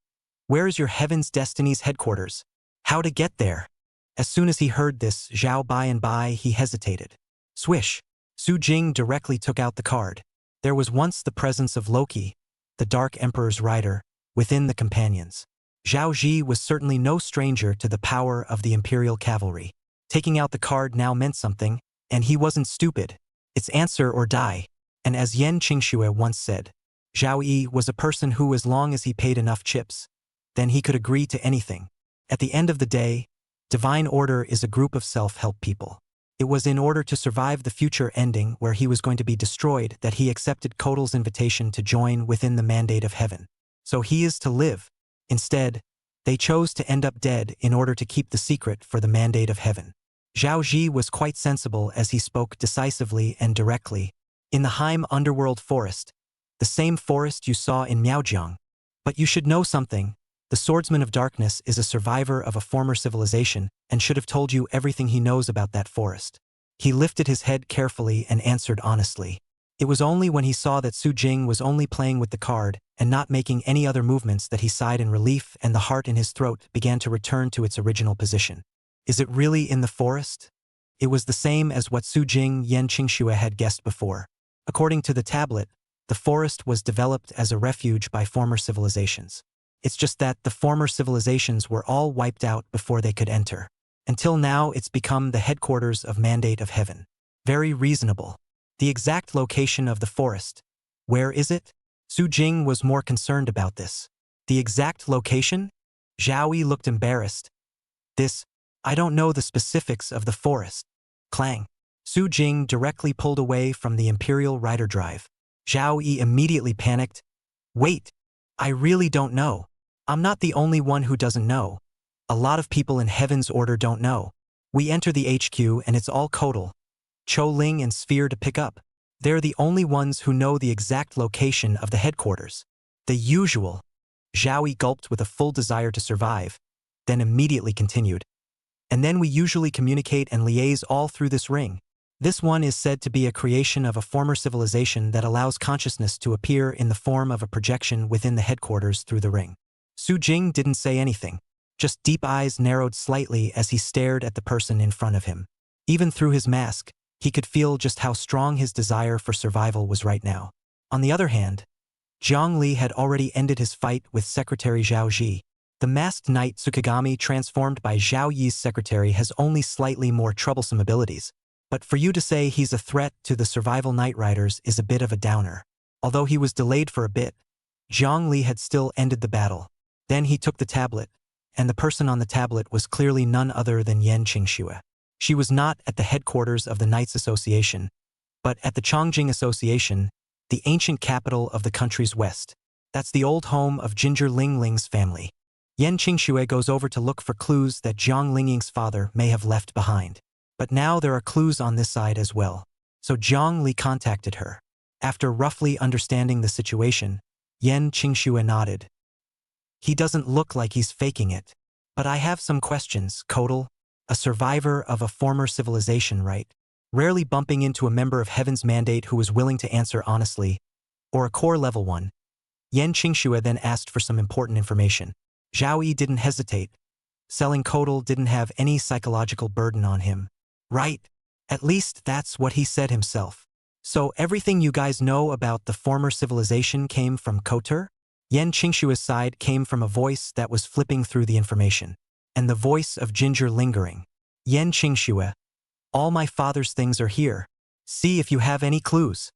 Where is your Heaven's Destiny's headquarters? How to get there? As soon as he heard this, Zhao by and by he hesitated. Swish! Su Jing directly took out the card. There was once the presence of Loki, the Dark Emperor's rider, within the companions. Zhao Ji was certainly no stranger to the power of the Imperial Cavalry. Taking out the card now meant something, and he wasn't stupid. It's answer or die. And as Yan Qingxue once said, Zhao Yi was a person who, as long as he paid enough chips, then he could agree to anything. At the end of the day, Divine Order is a group of self-help people. It was in order to survive the future ending where he was going to be destroyed that he accepted Kotal's invitation to join within the mandate of heaven. So he is to live. Instead, they chose to end up dead in order to keep the secret for the mandate of heaven. Zhao Ji was quite sensible as he spoke decisively and directly. In the Heim underworld forest, the same forest you saw in Miaojiang. But you should know something. The Swordsman of Darkness is a survivor of a former civilization and should have told you everything he knows about that forest. He lifted his head carefully and answered honestly. It was only when he saw that Su Jing was only playing with the card and not making any other movements that he sighed in relief, and the heart in his throat began to return to its original position. Is it really in the forest? It was the same as what Su Jing Yan Qingxue had guessed before. According to the tablet, the forest was developed as a refuge by former civilizations. It's just that the former civilizations were all wiped out before they could enter. Until now, it's become the headquarters of Mandate of Heaven. Very reasonable. The exact location of the forest. Where is it? Su Jing was more concerned about this. The exact location? Zhao Yi looked embarrassed. I don't know the specifics of the forest. Clang. Su Jing directly pulled away from the Imperial Rider Drive. Zhao Yi immediately panicked. Wait, I really don't know. I'm not the only one who doesn't know. A lot of people in Heaven's Order don't know. We enter the HQ and it's all Kotal, Cho Ling and Sphere to pick up. They're the only ones who know the exact location of the headquarters. The usual. Zhao Yi gulped with a full desire to survive, then immediately continued. And then we usually communicate and liaise all through this ring. This one is said to be a creation of a former civilization that allows consciousness to appear in the form of a projection within the headquarters through the ring. Su Jing didn't say anything, just deep eyes narrowed slightly as he stared at the person in front of him. Even through his mask, he could feel just how strong his desire for survival was right now. On the other hand, Jiang Li had already ended his fight with Secretary Zhao Ji. The masked knight Tsukigami transformed by Zhao Yi's secretary has only slightly more troublesome abilities, but for you to say he's a threat to the survival Knight Riders is a bit of a downer. Although he was delayed for a bit, Jiang Li had still ended the battle. Then he took the tablet, and the person on the tablet was clearly none other than Yan Qingxue. She was not at the headquarters of the Knights Association, but at the Chongjing Association, the ancient capital of the country's west. That's the old home of Ginger Lingling's family. Yan Qingxue goes over to look for clues that Jiang Lingying's father may have left behind. But now there are clues on this side as well. So Jiang Li contacted her. After roughly understanding the situation, Yan Qingxue nodded. He doesn't look like he's faking it. But I have some questions, Kotal. A survivor of a former civilization, right? Rarely bumping into a member of Heaven's Mandate who was willing to answer honestly, or a core level one. Yan Qingxue then asked for some important information. Zhao Yi didn't hesitate. Selling Kotal didn't have any psychological burden on him. Right. At least that's what he said himself. So everything you guys know about the former civilization came from Kotal? Yan Qingxue's side came from a voice that was flipping through the information. And the voice of Ginger lingering. Yan Qingxue. All my father's things are here. See if you have any clues.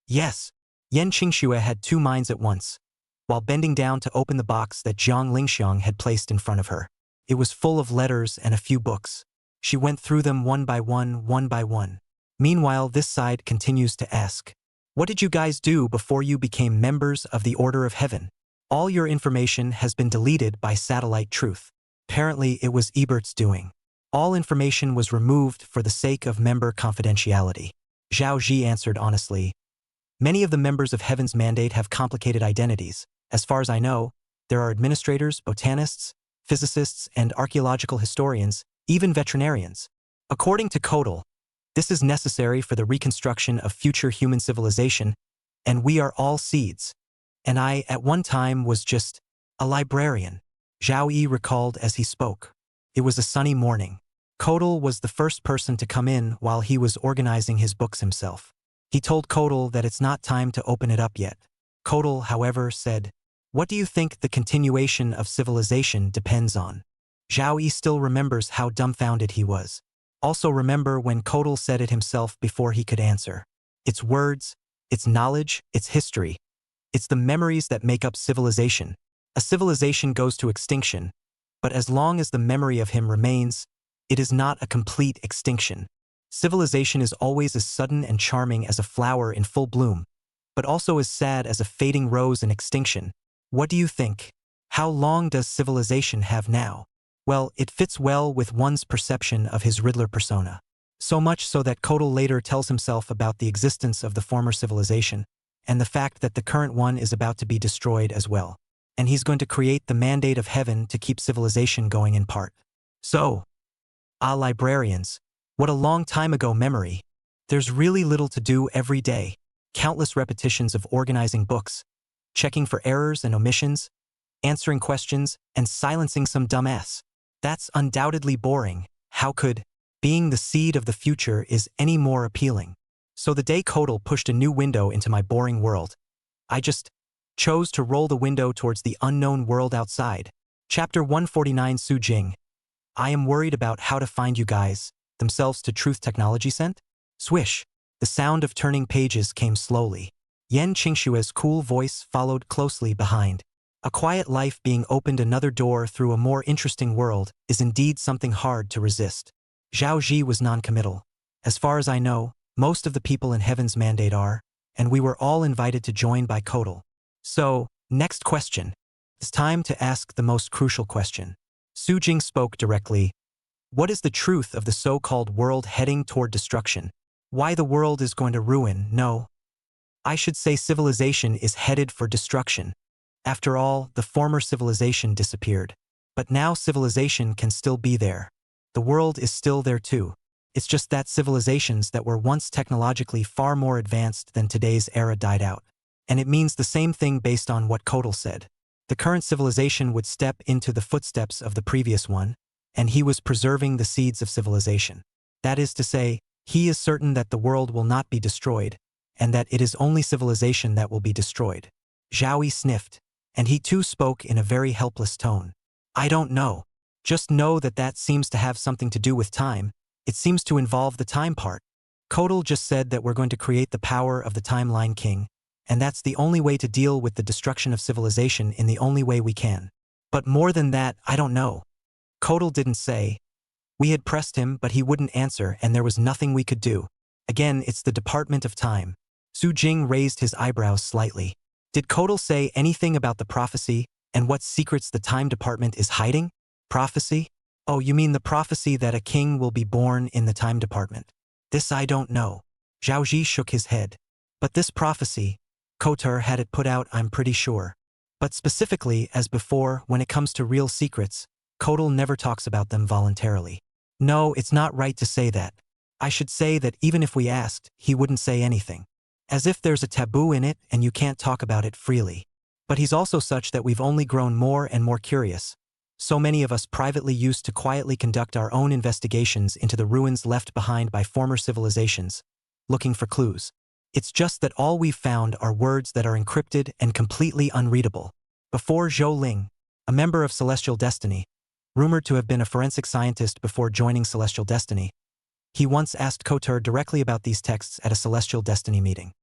Yes. Yan Qingxue had two minds at once. While bending down to open the box that Jiang Lingxiang had placed in front of her. It was full of letters and a few books. She went through them one by one, one by one. Meanwhile, this side continues to ask, what did you guys do before you became members of the Order of Heaven? All your information has been deleted by Satellite Truth. Apparently, it was Ebert's doing. All information was removed for the sake of member confidentiality. Zhao Ji answered honestly. Many of the members of Heaven's mandate have complicated identities. As far as I know, there are administrators, botanists, physicists, and archaeological historians, even veterinarians. According to Kodal, this is necessary for the reconstruction of future human civilization, and we are all seeds. And I, at one time, was just a librarian. Zhao Yi recalled as he spoke. It was a sunny morning. Kodal was the first person to come in while he was organizing his books himself. He told Kodal that it's not time to open it up yet. Kodal, however, said, what do you think the continuation of civilization depends on? Zhao Yi still remembers how dumbfounded he was. Also remember when Kodal said it himself before he could answer. It's words, it's knowledge, it's history. It's the memories that make up civilization. A civilization goes to extinction, but as long as the memory of him remains, it is not a complete extinction. Civilization is always as sudden and charming as a flower in full bloom, but also as sad as a fading rose in extinction. What do you think? How long does civilization have now? Well, it fits well with one's perception of his Riddler persona. So much so that Kodal later tells himself about the existence of the former civilization, and the fact that the current one is about to be destroyed as well. And he's going to create the mandate of heaven to keep civilization going in part. So, librarians, what a long time ago memory. There's really little to do every day. Countless repetitions of organizing books, checking for errors and omissions, answering questions, and silencing some dumbass. That's undoubtedly boring. How could being the seed of the future is any more appealing? So the day Kodal pushed a new window into my boring world, I just chose to roll the window towards the unknown world outside. Chapter 149 Su Jing. I am worried about how to find you guys, themselves to Truth Technology sent? Swish. The sound of turning pages came slowly. Yan Qingshue's cool voice followed closely behind. A quiet life being opened another door through a more interesting world is indeed something hard to resist. Zhao Ji was non-committal. As far as I know, most of the people in Heaven's mandate are, and we were all invited to join by Kodal. So, next question. It's time to ask the most crucial question. Su Jing spoke directly. What is the truth of the so-called world heading toward destruction? Why the world is going to ruin? No. I should say civilization is headed for destruction. After all, the former civilization disappeared. But now civilization can still be there. The world is still there too. It's just that civilizations that were once technologically far more advanced than today's era died out. And it means the same thing based on what Kodal said. The current civilization would step into the footsteps of the previous one, and he was preserving the seeds of civilization. That is to say, he is certain that the world will not be destroyed, and that it is only civilization that will be destroyed. Zhao Yi sniffed, and he too spoke in a very helpless tone. I don't know. Just know that that seems to have something to do with time. It seems to involve the time part. Kodal just said that we're going to create the power of the Timeline King, and that's the only way to deal with the destruction of civilization in the only way we can. But more than that, I don't know. Kodal didn't say. We had pressed him, but he wouldn't answer, and there was nothing we could do. Again, it's the Department of Time. Su Jing raised his eyebrows slightly. Did Kodal say anything about the prophecy, and what secrets the Time Department is hiding? Prophecy? Oh, you mean the prophecy that a king will be born in the Time Department? This I don't know. Zhao Ji shook his head. But this prophecy, Kotar had it put out, I'm pretty sure. But specifically, as before, when it comes to real secrets, Kodal never talks about them voluntarily. No, it's not right to say that. I should say that even if we asked, he wouldn't say anything. As if there's a taboo in it and you can't talk about it freely. But he's also such that we've only grown more and more curious. So many of us privately used to quietly conduct our own investigations into the ruins left behind by former civilizations, looking for clues. It's just that all we've found are words that are encrypted and completely unreadable. Before Zhou Ling, a member of Celestial Destiny, rumored to have been a forensic scientist before joining Celestial Destiny, He once asked Kotor directly about these texts at a celestial destiny meeting.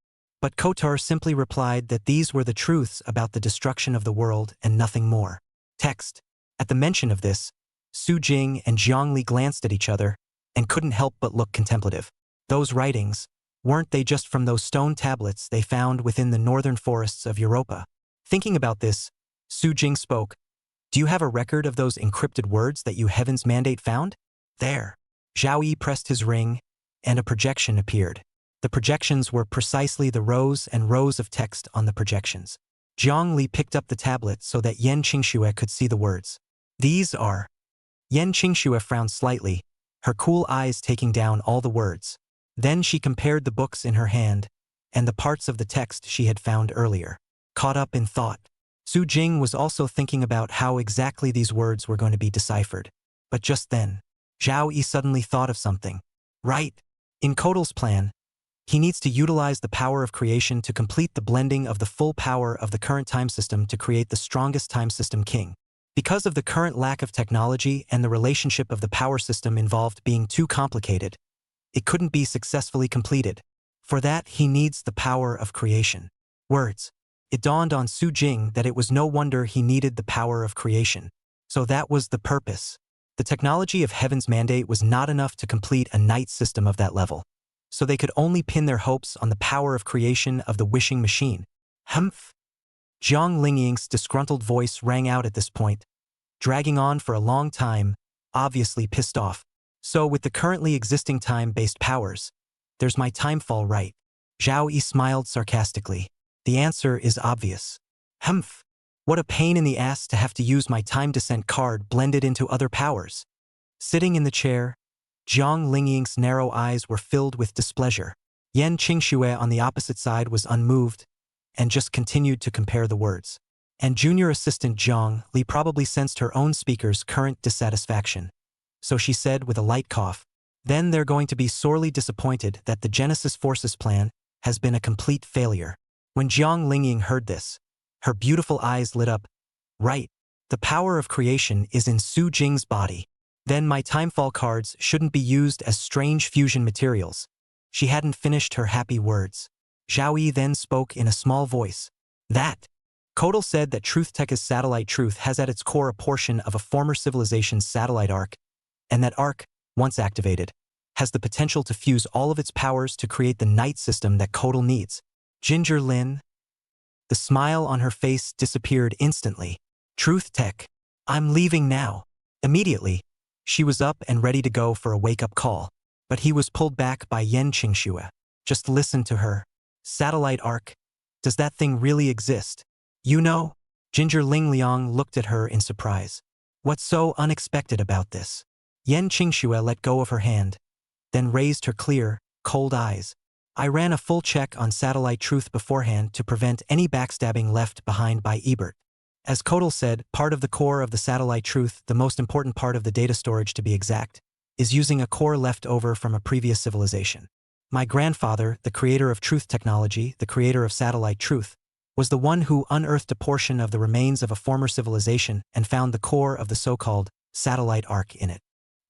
But Kotor simply replied that these were the truths about the destruction of the world and nothing more. Text. At the mention of this, Su Jing and Jiangli glanced at each other and couldn't help but look contemplative. Those writings, weren't they just from those stone tablets they found within the northern forests of Europa? Thinking about this, Su Jing spoke. Do you have a record of those encrypted words that you Heaven's Mandate found? There. Zhao Yi pressed his ring, and a projection appeared. The projections were precisely the rows and rows of text on the projections. Jiang Li picked up the tablet so that Yan Qingxue could see the words. These are. Yan Qingxue frowned slightly, her cool eyes taking down all the words. Then she compared the books in her hand and the parts of the text she had found earlier. Caught up in thought, Su Jing was also thinking about how exactly these words were going to be deciphered. But just then, Zhao Yi suddenly thought of something. Right. In Kotal's plan, he needs to utilize the power of creation to complete the blending of the full power of the current time system to create the strongest time system king. Because of the current lack of technology and the relationship of the power system involved being too complicated, it couldn't be successfully completed. For that, he needs the power of creation. Words. It dawned on Su Jing that it was no wonder he needed the power of creation. So that was the purpose. The technology of Heaven's Mandate was not enough to complete a night system of that level. So they could only pin their hopes on the power of creation of the wishing machine. Humph. Jiang Lingying's disgruntled voice rang out at this point, dragging on for a long time, obviously pissed off. So with the currently existing time-based powers, there's my timefall right. Zhao Yi smiled sarcastically. The answer is obvious. Humph. What a pain in the ass to have to use my time descent card blended into other powers. Sitting in the chair, Jiang Lingying's narrow eyes were filled with displeasure. Yan Qingxue on the opposite side was unmoved and just continued to compare the words. And junior assistant Jiang Li probably sensed her own speaker's current dissatisfaction. So she said with a light cough, then they're going to be sorely disappointed that the Genesis Forces plan has been a complete failure. When Jiang Lingying heard this, her beautiful eyes lit up. Right. The power of creation is in Su Jing's body. Then my timefall cards shouldn't be used as strange fusion materials. She hadn't finished her happy words. Zhao Yi then spoke in a small voice. That. Kotal said that TruthTech's satellite Truth has at its core a portion of a former civilization's satellite arc, and that arc, once activated, has the potential to fuse all of its powers to create the night system that Kotal needs. Ginger Lin. The smile on her face disappeared instantly. TruthTech. I'm leaving now. Immediately, she was up and ready to go for a wake-up call, but he was pulled back by Yan Qingxue. Just listen to her. Satellite arc. Does that thing really exist? You know? Ginger Ling Liang looked at her in surprise. What's so unexpected about this? Yan Qingxue let go of her hand, then raised her clear, cold eyes. I ran a full check on satellite Truth beforehand to prevent any backstabbing left behind by Ebert. As Kotal said, part of the core of the satellite Truth, the most important part of the data storage to be exact, is using a core left over from a previous civilization. My grandfather, the creator of Truth technology, the creator of satellite Truth, was the one who unearthed a portion of the remains of a former civilization and found the core of the so-called satellite ark in it.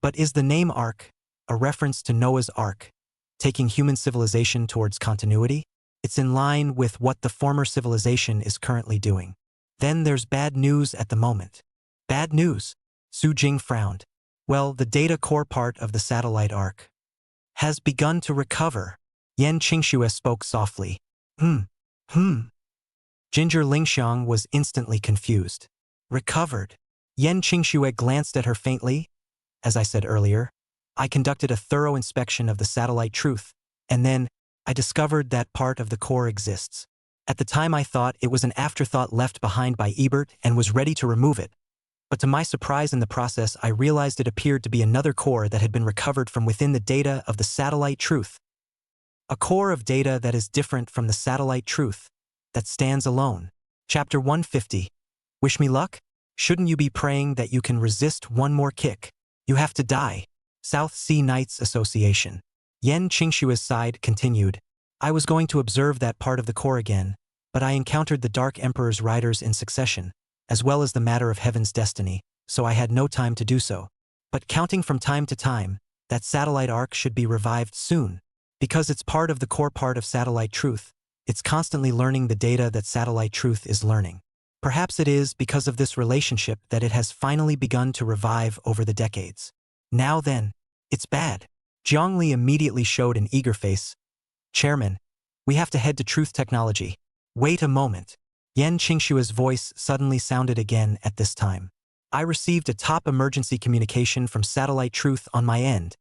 But is the name Ark a reference to Noah's Ark, taking human civilization towards continuity? It's in line with what the former civilization is currently doing. Then there's bad news at the moment. Bad news? Su Jing frowned. Well, the data core part of the satellite ark has begun to recover. Yan Qingxue spoke softly. Ginger Lingxiang was instantly confused. Recovered. Yan Qingxue glanced at her faintly. As I said earlier, I conducted a thorough inspection of the satellite Truth, and then I discovered that part of the core exists. At the time I thought it was an afterthought left behind by Ebert and was ready to remove it. But to my surprise in the process, I realized it appeared to be another core that had been recovered from within the data of the satellite Truth. A core of data that is different from the satellite Truth, that stands alone. Chapter 150. Wish me luck? Shouldn't you be praying that you can resist one more kick? You have to die. South Sea Knights Association. Yan Qingxue's side continued. I was going to observe that part of the core again, but I encountered the Dark Emperor's riders in succession, as well as the matter of heaven's destiny, so I had no time to do so. But counting from time to time, that satellite arc should be revived soon. Because it's part of the core part of satellite truth, it's constantly learning the data that satellite truth is learning. Perhaps it is because of this relationship that it has finally begun to revive over the decades. Now then, it's bad. Zhongli immediately showed an eager face. Chairman, we have to head to Truth Technology. Wait a moment. Yan Qingshua's voice suddenly sounded again at this time. I received a top emergency communication from Satellite Truth on my end.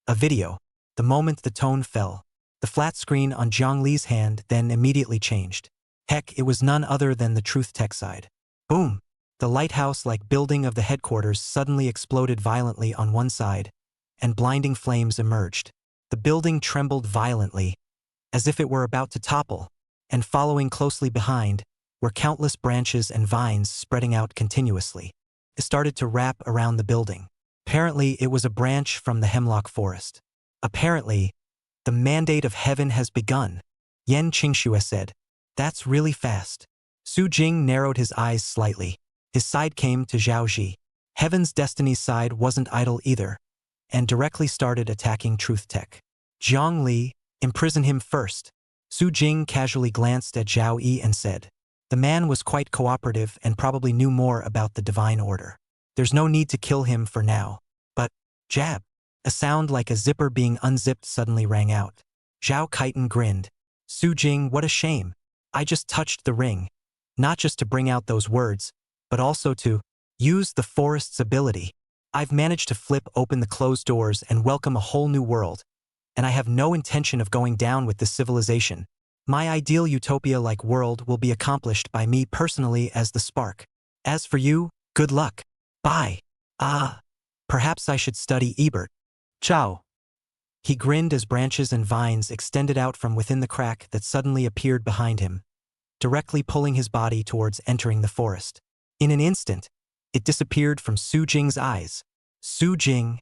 A video. The moment the tone fell, the flat screen on Zhongli's hand then immediately changed. Heck, it was none other than the Truth Tech side. Boom! The lighthouse-like building of the headquarters suddenly exploded violently on one side, and blinding flames emerged. The building trembled violently, as if it were about to topple, and following closely behind were countless branches and vines spreading out continuously. It started to wrap around the building. Apparently, it was a branch from the hemlock forest. Apparently, the mandate of heaven has begun, Yan Qingxue said. That's really fast. Su Jing narrowed his eyes slightly. His side came to Zhao Ji. Heaven's destiny's side wasn't idle either, and directly started attacking Truth Tech. Zhang Li, imprison him first. Su Jing casually glanced at Zhao Yi and said, the man was quite cooperative and probably knew more about the divine order. There's no need to kill him for now. But, jab. A sound like a zipper being unzipped suddenly rang out. Zhao Kaitan grinned. Su Jing, what a shame. I just touched the ring. Not just to bring out those words, but also to use the forest's ability. I've managed to flip open the closed doors and welcome a whole new world. And I have no intention of going down with this civilization. My ideal utopia-like world will be accomplished by me personally as the spark. As for you, good luck. Bye. Perhaps I should study Ebert. Ciao. He grinned as branches and vines extended out from within the crack that suddenly appeared behind him, directly pulling his body towards entering the forest. In an instant, it disappeared from Su Jing's eyes. Su Jing.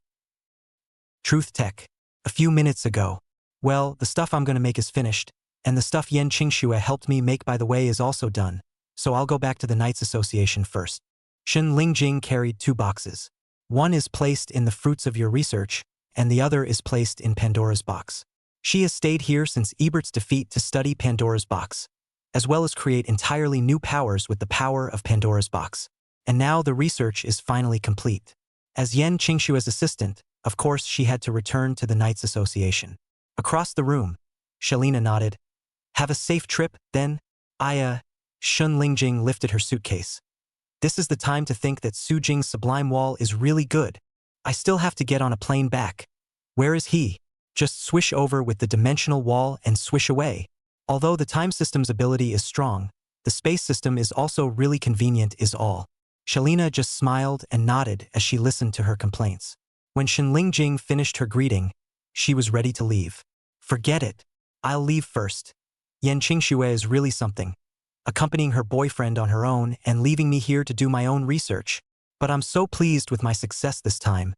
Truth Tech. A few minutes ago. Well, the stuff I'm gonna make is finished, and the stuff Yan Qingxue helped me make by the way is also done, so I'll go back to the Knights Association first. Shen Lingjing carried 2 boxes. One is placed in the fruits of your research, and the other is placed in Pandora's box. She has stayed here since Ebert's defeat to study Pandora's box, as well as create entirely new powers with the power of Pandora's box. And now the research is finally complete. As Yan Qingshue's assistant, of course she had to return to the Knights Association. Across the room, Shelina nodded. Have a safe trip, then? Shun Lingjing lifted her suitcase. This is the time to think that Su Jing's sublime wall is really good. I still have to get on a plane back. Where is he? Just swish over with the dimensional wall and swish away. Although the time system's ability is strong, the space system is also really convenient is all. Shelina just smiled and nodded as she listened to her complaints. When Shen Lingjing finished her greeting, she was ready to leave. Forget it. I'll leave first. Yan Qingxue is really something, accompanying her boyfriend on her own and leaving me here to do my own research. But I'm so pleased with my success this time.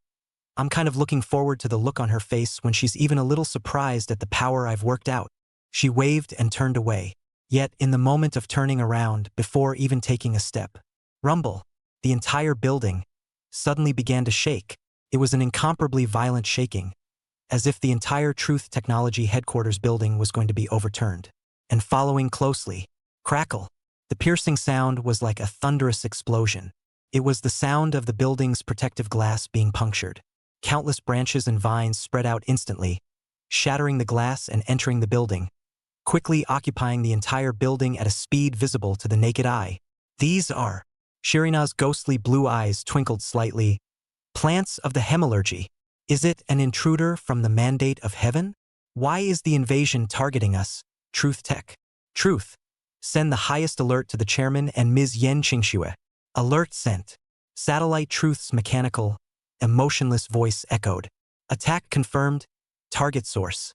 I'm kind of looking forward to the look on her face when she's even a little surprised at the power I've worked out. She waved and turned away. Yet, in the moment of turning around, before even taking a step, rumble, the entire building, suddenly began to shake. It was an incomparably violent shaking, as if the entire Truth Technology headquarters building was going to be overturned. And following closely, crackle. The piercing sound was like a thunderous explosion. It was the sound of the building's protective glass being punctured. Countless branches and vines spread out instantly, shattering the glass and entering the building, quickly occupying the entire building at a speed visible to the naked eye. These are... Shirina's ghostly blue eyes twinkled slightly. Plants of the hemalurgy. Is it an intruder from the mandate of heaven? Why is the invasion targeting us? Truth Tech. Truth. Send the highest alert to the chairman and Ms. Yan Qingxue. Alert sent. Satellite Truth's mechanical, emotionless voice echoed. Attack confirmed. Target source.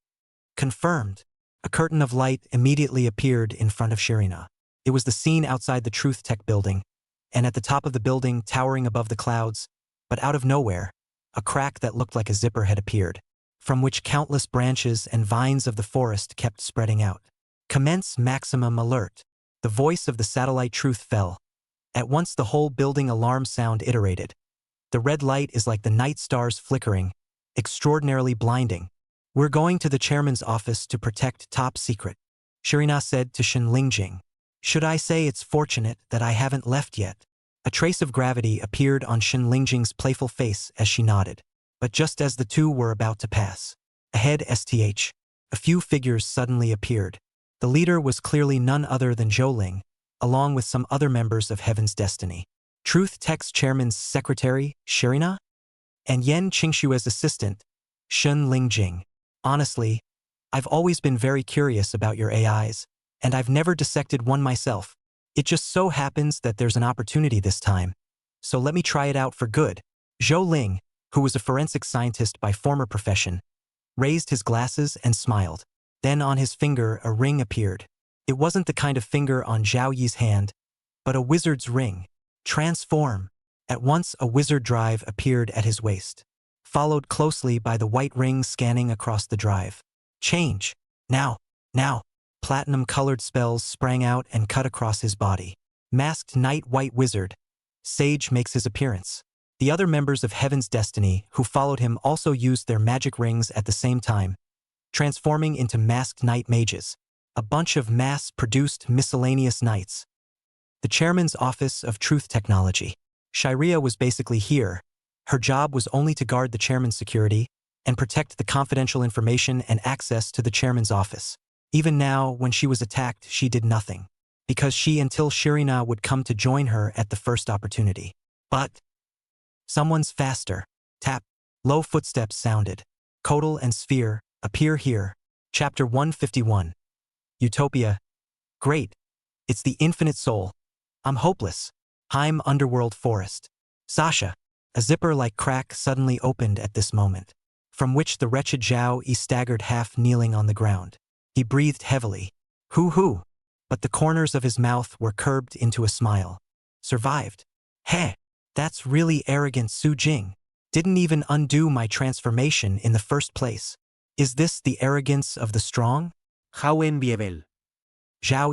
Confirmed. A curtain of light immediately appeared in front of Shirina. It was the scene outside the Truth Tech building, and at the top of the building, towering above the clouds, but out of nowhere, a crack that looked like a zipper had appeared, from which countless branches and vines of the forest kept spreading out. Commence maximum alert. The voice of the Satellite Truth fell. At once the whole building alarm sound iterated. The red light is like the night stars flickering, extraordinarily blinding. We're going to the chairman's office to protect top secret, Shirina said to Shen Lingjing. Should I say it's fortunate that I haven't left yet? A trace of gravity appeared on Shen Lingjing's playful face as she nodded. But just as the two were about to pass, ahead a few figures suddenly appeared. The leader was clearly none other than Zhou Ling, along with some other members of Heaven's Destiny. Truth Tech's chairman's secretary, Shirina? And Yen Qingshue's assistant, Shen Lingjing. Honestly, I've always been very curious about your AIs, and I've never dissected one myself. It just so happens that there's an opportunity this time. So let me try it out for good. Zhou Ling, who was a forensic scientist by former profession, raised his glasses and smiled. Then on his finger a ring appeared. It wasn't the kind of finger on Zhao Yi's hand, but a wizard's ring. Transform. At once a wizard drive appeared at his waist, followed closely by the white ring scanning across the drive. Change. Now. Platinum-colored spells sprang out and cut across his body. Masked Knight White Wizard. Sage makes his appearance. The other members of Heaven's Destiny who followed him also used their magic rings at the same time, transforming into masked knight mages, a bunch of mass-produced miscellaneous knights. The chairman's office of Truth Technology. Shiria was basically here. Her job was only to guard the chairman's security and protect the confidential information and access to the chairman's office. Even now, when she was attacked, she did nothing, because she until Shirina would come to join her at the first opportunity. But someone's faster. Tap. Low footsteps sounded. Kotal and Sphere, appear here. Chapter 151. Utopia. Great. It's the infinite soul. I'm hopeless. Heim Underworld Forest. Sasha. A zipper-like crack suddenly opened at this moment, from which the wretched Zhao Yi staggered half kneeling on the ground. He breathed heavily. Hoo-hoo. But the corners of his mouth were curved into a smile. Survived. Heh. That's really arrogant, Su Jing. Didn't even undo my transformation in the first place. Is this the arrogance of the strong? Zhao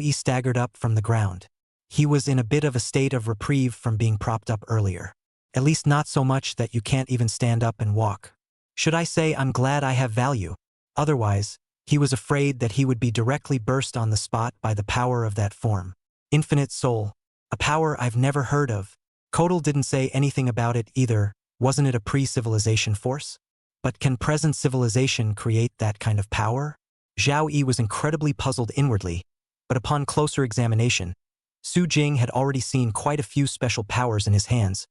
Yi staggered up from the ground. He was in a bit of a state of reprieve from being propped up earlier. At least not so much that you can't even stand up and walk. Should I say I'm glad I have value? Otherwise, he was afraid that he would be directly burst on the spot by the power of that form. Infinite soul. A power I've never heard of. Kotal didn't say anything about it either. Wasn't it a pre-civilization force? But can present civilization create that kind of power? Zhao Yi was incredibly puzzled inwardly, but upon closer examination, Su Jing had already seen quite a few special powers in his hands,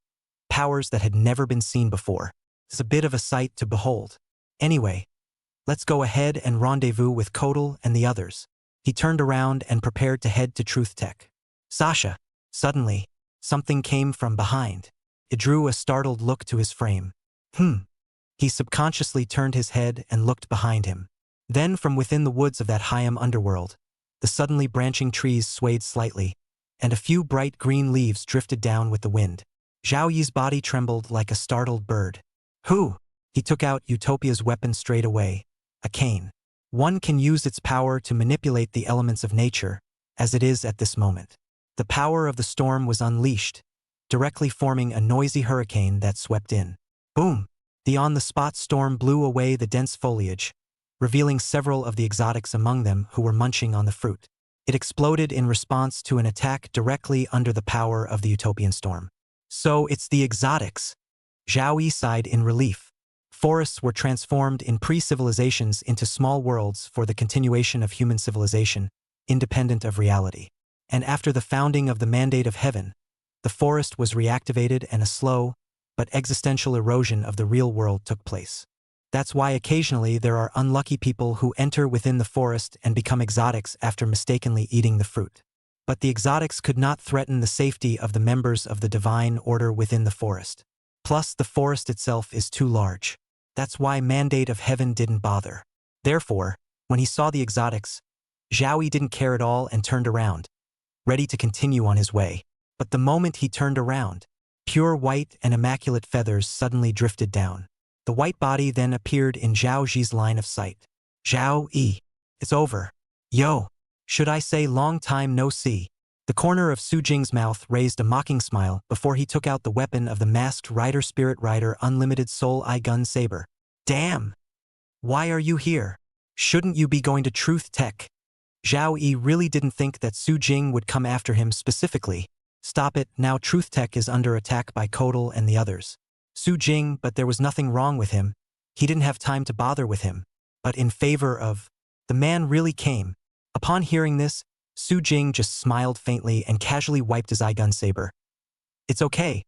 powers that had never been seen before. It's a bit of a sight to behold. Anyway, let's go ahead and rendezvous with Kotal and the others. He turned around and prepared to head to Truth Tech. Sasha. Suddenly, something came from behind. It drew a startled look to his frame. He subconsciously turned his head and looked behind him. Then from within the woods of that Hyam underworld, the suddenly branching trees swayed slightly, and a few bright green leaves drifted down with the wind. Zhao Yi's body trembled like a startled bird. Who? He took out Utopia's weapon straight away, a cane. One can use its power to manipulate the elements of nature, as it is at this moment. The power of the storm was unleashed, directly forming a noisy hurricane that swept in. Boom! The on-the-spot storm blew away the dense foliage, revealing several of the exotics among them who were munching on the fruit. It exploded in response to an attack directly under the power of the utopian storm. So it's the exotics. Zhao Yi sighed in relief. Forests were transformed in pre-civilizations into small worlds for the continuation of human civilization, independent of reality. And after the founding of the Mandate of Heaven, the forest was reactivated and a slow, but existential erosion of the real world took place. That's why occasionally there are unlucky people who enter within the forest and become exotics after mistakenly eating the fruit. But the exotics could not threaten the safety of the members of the divine order within the forest. Plus, the forest itself is too large. That's why Mandate of Heaven didn't bother. Therefore, when he saw the exotics, Zhao Yi didn't care at all and turned around, ready to continue on his way. But the moment he turned around, pure white and immaculate feathers suddenly drifted down. The white body then appeared in Zhao Yi's line of sight. Zhao Yi. It's over. Yo. Should I say long time no see? The corner of Su Jing's mouth raised a mocking smile before he took out the weapon of the masked rider Spirit Rider Unlimited Soul Eye Gun Saber. Damn! Why are you here? Shouldn't you be going to Truth Tech? Zhao Yi really didn't think that Su Jing would come after him specifically. Stop it, now Truth Tech is under attack by Kodal and the others. Su Jing, but there was nothing wrong with him. He didn't have time to bother with him. But in favor of... The man really came. Upon hearing this, Su Jing just smiled faintly and casually wiped his eye-gun saber. It's okay.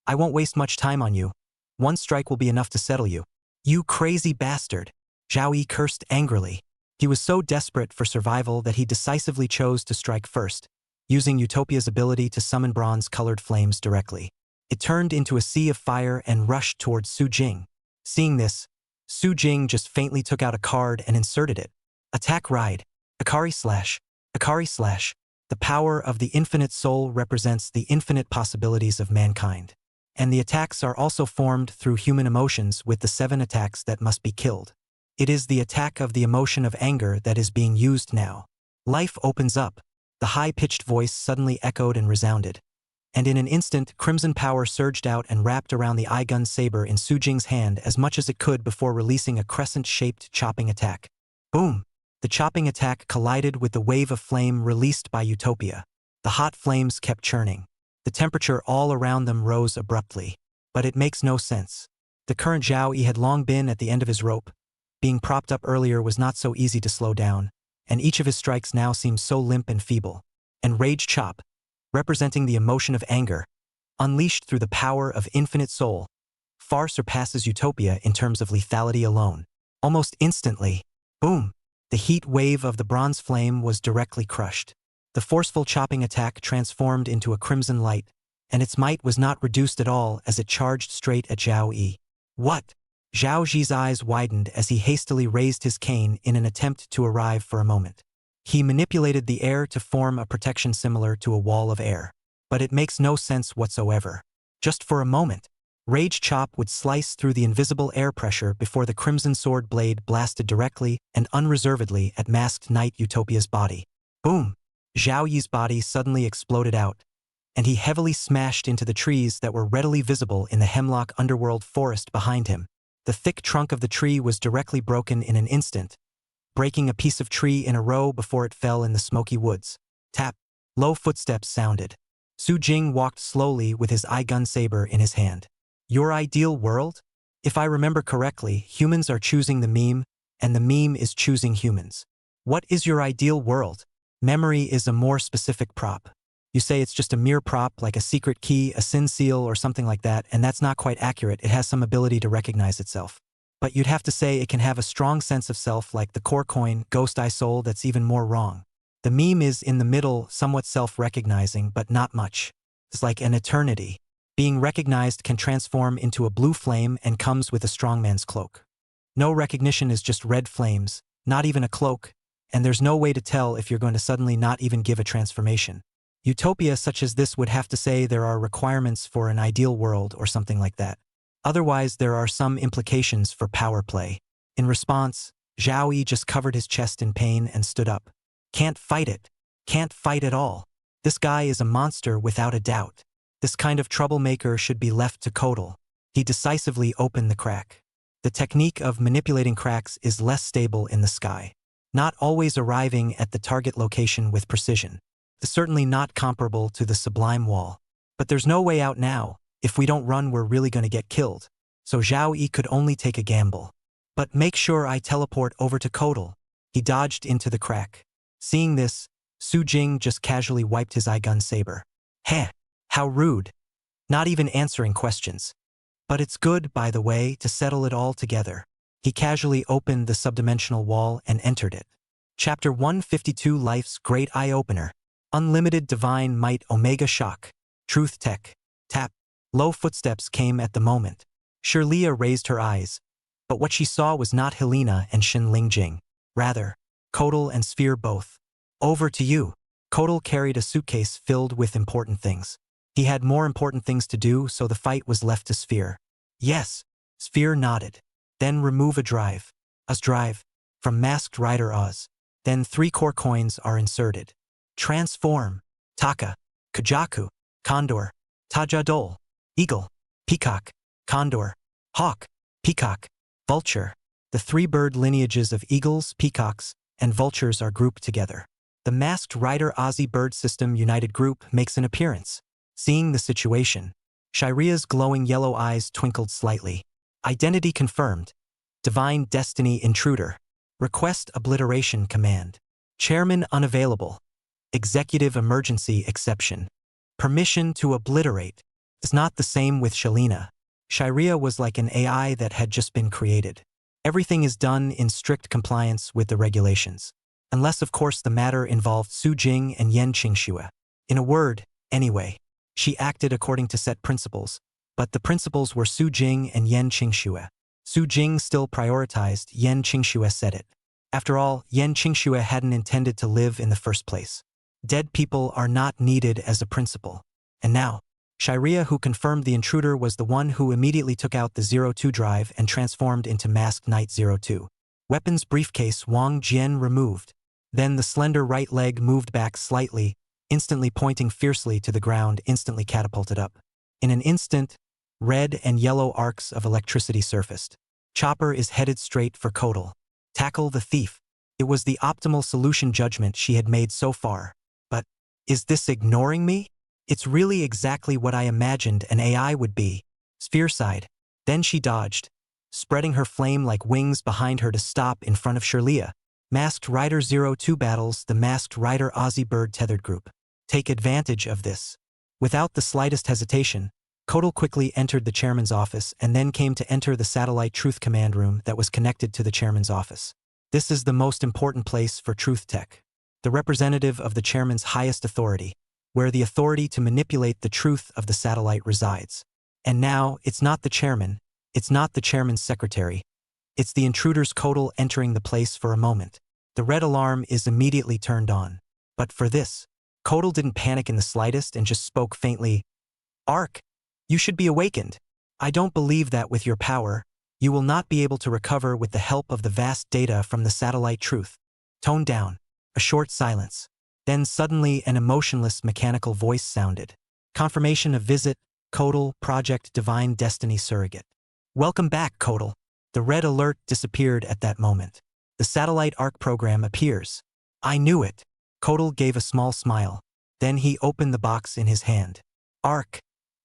I won't waste much time on you. One strike will be enough to settle you. You crazy bastard. Zhao Yi cursed angrily. He was so desperate for survival that he decisively chose to strike first, using Utopia's ability to summon bronze-colored flames directly. It turned into a sea of fire and rushed towards Su Jing. Seeing this, Su Jing just faintly took out a card and inserted it. Attack Ride. Akari Slash. Akari Slash. The power of the infinite soul represents the infinite possibilities of mankind. And the attacks are also formed through human emotions with the 7 attacks that must be killed. It is the attack of the emotion of anger that is being used now. Life opens up. The high-pitched voice suddenly echoed and resounded. And in an instant, crimson power surged out and wrapped around the eye-gun saber in Su Jing's hand as much as it could before releasing a crescent-shaped chopping attack. Boom! The chopping attack collided with the wave of flame released by Utopia. The hot flames kept churning. The temperature all around them rose abruptly. But it makes no sense. The current Zhao Yi had long been at the end of his rope. Being propped up earlier was not so easy to slow down, and each of his strikes now seemed so limp and feeble. And Rage Chop, representing the emotion of anger, unleashed through the power of infinite soul, far surpasses Utopia in terms of lethality alone. Almost instantly, boom! The heat wave of the bronze flame was directly crushed. The forceful chopping attack transformed into a crimson light, and its might was not reduced at all as it charged straight at Zhao Yi. What? Zhao Yi's eyes widened as he hastily raised his cane in an attempt to arrive for a moment. He manipulated the air to form a protection similar to a wall of air. But it makes no sense whatsoever. Just for a moment, Rage Chop would slice through the invisible air pressure before the crimson sword blade blasted directly and unreservedly at Masked Knight Utopia's body. Boom! Zhao Yi's body suddenly exploded out, and he heavily smashed into the trees that were readily visible in the hemlock underworld forest behind him. The thick trunk of the tree was directly broken in an instant, breaking a piece of tree in a row before it fell in the smoky woods. Tap! Low footsteps sounded. Su Jing walked slowly with his eye-gun saber in his hand. Your ideal world? If I remember correctly, humans are choosing the meme, and the meme is choosing humans. What is your ideal world? Memory is a more specific prop. You say it's just a mere prop like a secret key, a sin seal, or something like that, and that's not quite accurate. It has some ability to recognize itself. But you'd have to say it can have a strong sense of self like the core coin, Ghost Eye Soul. That's even more wrong. The meme is in the middle, somewhat self-recognizing, but not much. It's like an eternity. Being recognized can transform into a blue flame and comes with a strongman's cloak. No recognition is just red flames, not even a cloak, and there's no way to tell if you're going to suddenly not even give a transformation. Utopia such as this would have to say there are requirements for an ideal world or something like that. Otherwise, there are some implications for power play. In response, Zhao Yi just covered his chest in pain and stood up. Can't fight it. Can't fight at all. This guy is a monster without a doubt. This kind of troublemaker should be left to Kodal. He decisively opened the crack. The technique of manipulating cracks is less stable in the sky, not always arriving at the target location with precision. It's certainly not comparable to the Sublime Wall. But there's no way out now. If we don't run, we're really going to get killed. So Zhao Yi could only take a gamble. But make sure I teleport over to Kodal. He dodged into the crack. Seeing this, Su Jing just casually wiped his eye-gun saber. Heh! How rude. Not even answering questions. But it's good, by the way, to settle it all together. He casually opened the subdimensional wall and entered it. Chapter 152 Life's Great Eye-Opener. Unlimited Divine Might Omega Shock. Truth Tech. Tap. Low footsteps came at the moment. Shirlea raised her eyes. But what she saw was not Helena and Shin Lingjing. Rather, Kodal and Sphere both. Over to you. Kodal carried a suitcase filled with important things. He had more important things to do, so the fight was left to Sphere. Yes, Sphere nodded. Then remove a drive. Us drive. From Masked Rider Oz. Then 3 core coins are inserted. Transform. Taka. Kajaku. Condor. Tajadol. Eagle. Peacock. Condor. Hawk. Peacock. Vulture. The three bird lineages of eagles, peacocks, and vultures are grouped together. The masked rider Aussie bird system united group makes an appearance. Seeing the situation, Shiria's glowing yellow eyes twinkled slightly. Identity confirmed. Divine Destiny Intruder. Request obliteration command. Chairman unavailable. Executive emergency exception. Permission to obliterate. It's not the same with Shalina. Shiria was like an AI that had just been created. Everything is done in strict compliance with the regulations. Unless, of course, the matter involved Su Jing and Yen Qingxue. In a word, anyway, she acted according to set principles, but the principles were Su Jing and Yen Qingxue. Su Jing still prioritized, Yen Qingxue said it. After all, Yen Qingxue hadn't intended to live in the first place. Dead people are not needed as a principle. And now, Shiria, who confirmed the intruder, was the one who immediately took out the 02 drive and transformed into Masked Knight 02. Weapons briefcase Wang Jian removed. Then the slender right leg moved back slightly, instantly pointing fiercely to the ground, instantly catapulted up. In an instant, red and yellow arcs of electricity surfaced. Chopper is headed straight for Kotal. Tackle the thief. It was the optimal solution judgment she had made so far. But, is this ignoring me? It's really exactly what I imagined an AI would be. Sphere side. Then she dodged, spreading her flame like wings behind her to stop in front of Shirlia. Masked Rider 02 battles the Masked Rider Aussie Bird Tethered Group. Take advantage of this. Without the slightest hesitation, Kotal quickly entered the chairman's office and then came to enter the satellite truth command room that was connected to the chairman's office. This is the most important place for Truth Tech, the representative of the chairman's highest authority, where the authority to manipulate the truth of the satellite resides. And now, it's not the chairman, it's not the chairman's secretary, it's the intruder's Kotal entering the place for a moment. The red alarm is immediately turned on. But for this, Kotal didn't panic in the slightest and just spoke faintly, "Ark, you should be awakened. I don't believe that with your power, you will not be able to recover with the help of the vast data from the satellite truth." Toned down. A short silence. Then suddenly an emotionless mechanical voice sounded. Confirmation of visit, Kotal, Project Divine Destiny Surrogate. Welcome back, Kotal. The red alert disappeared at that moment. The satellite ARC program appears. I knew it. Kotal gave a small smile. Then he opened the box in his hand. ARC.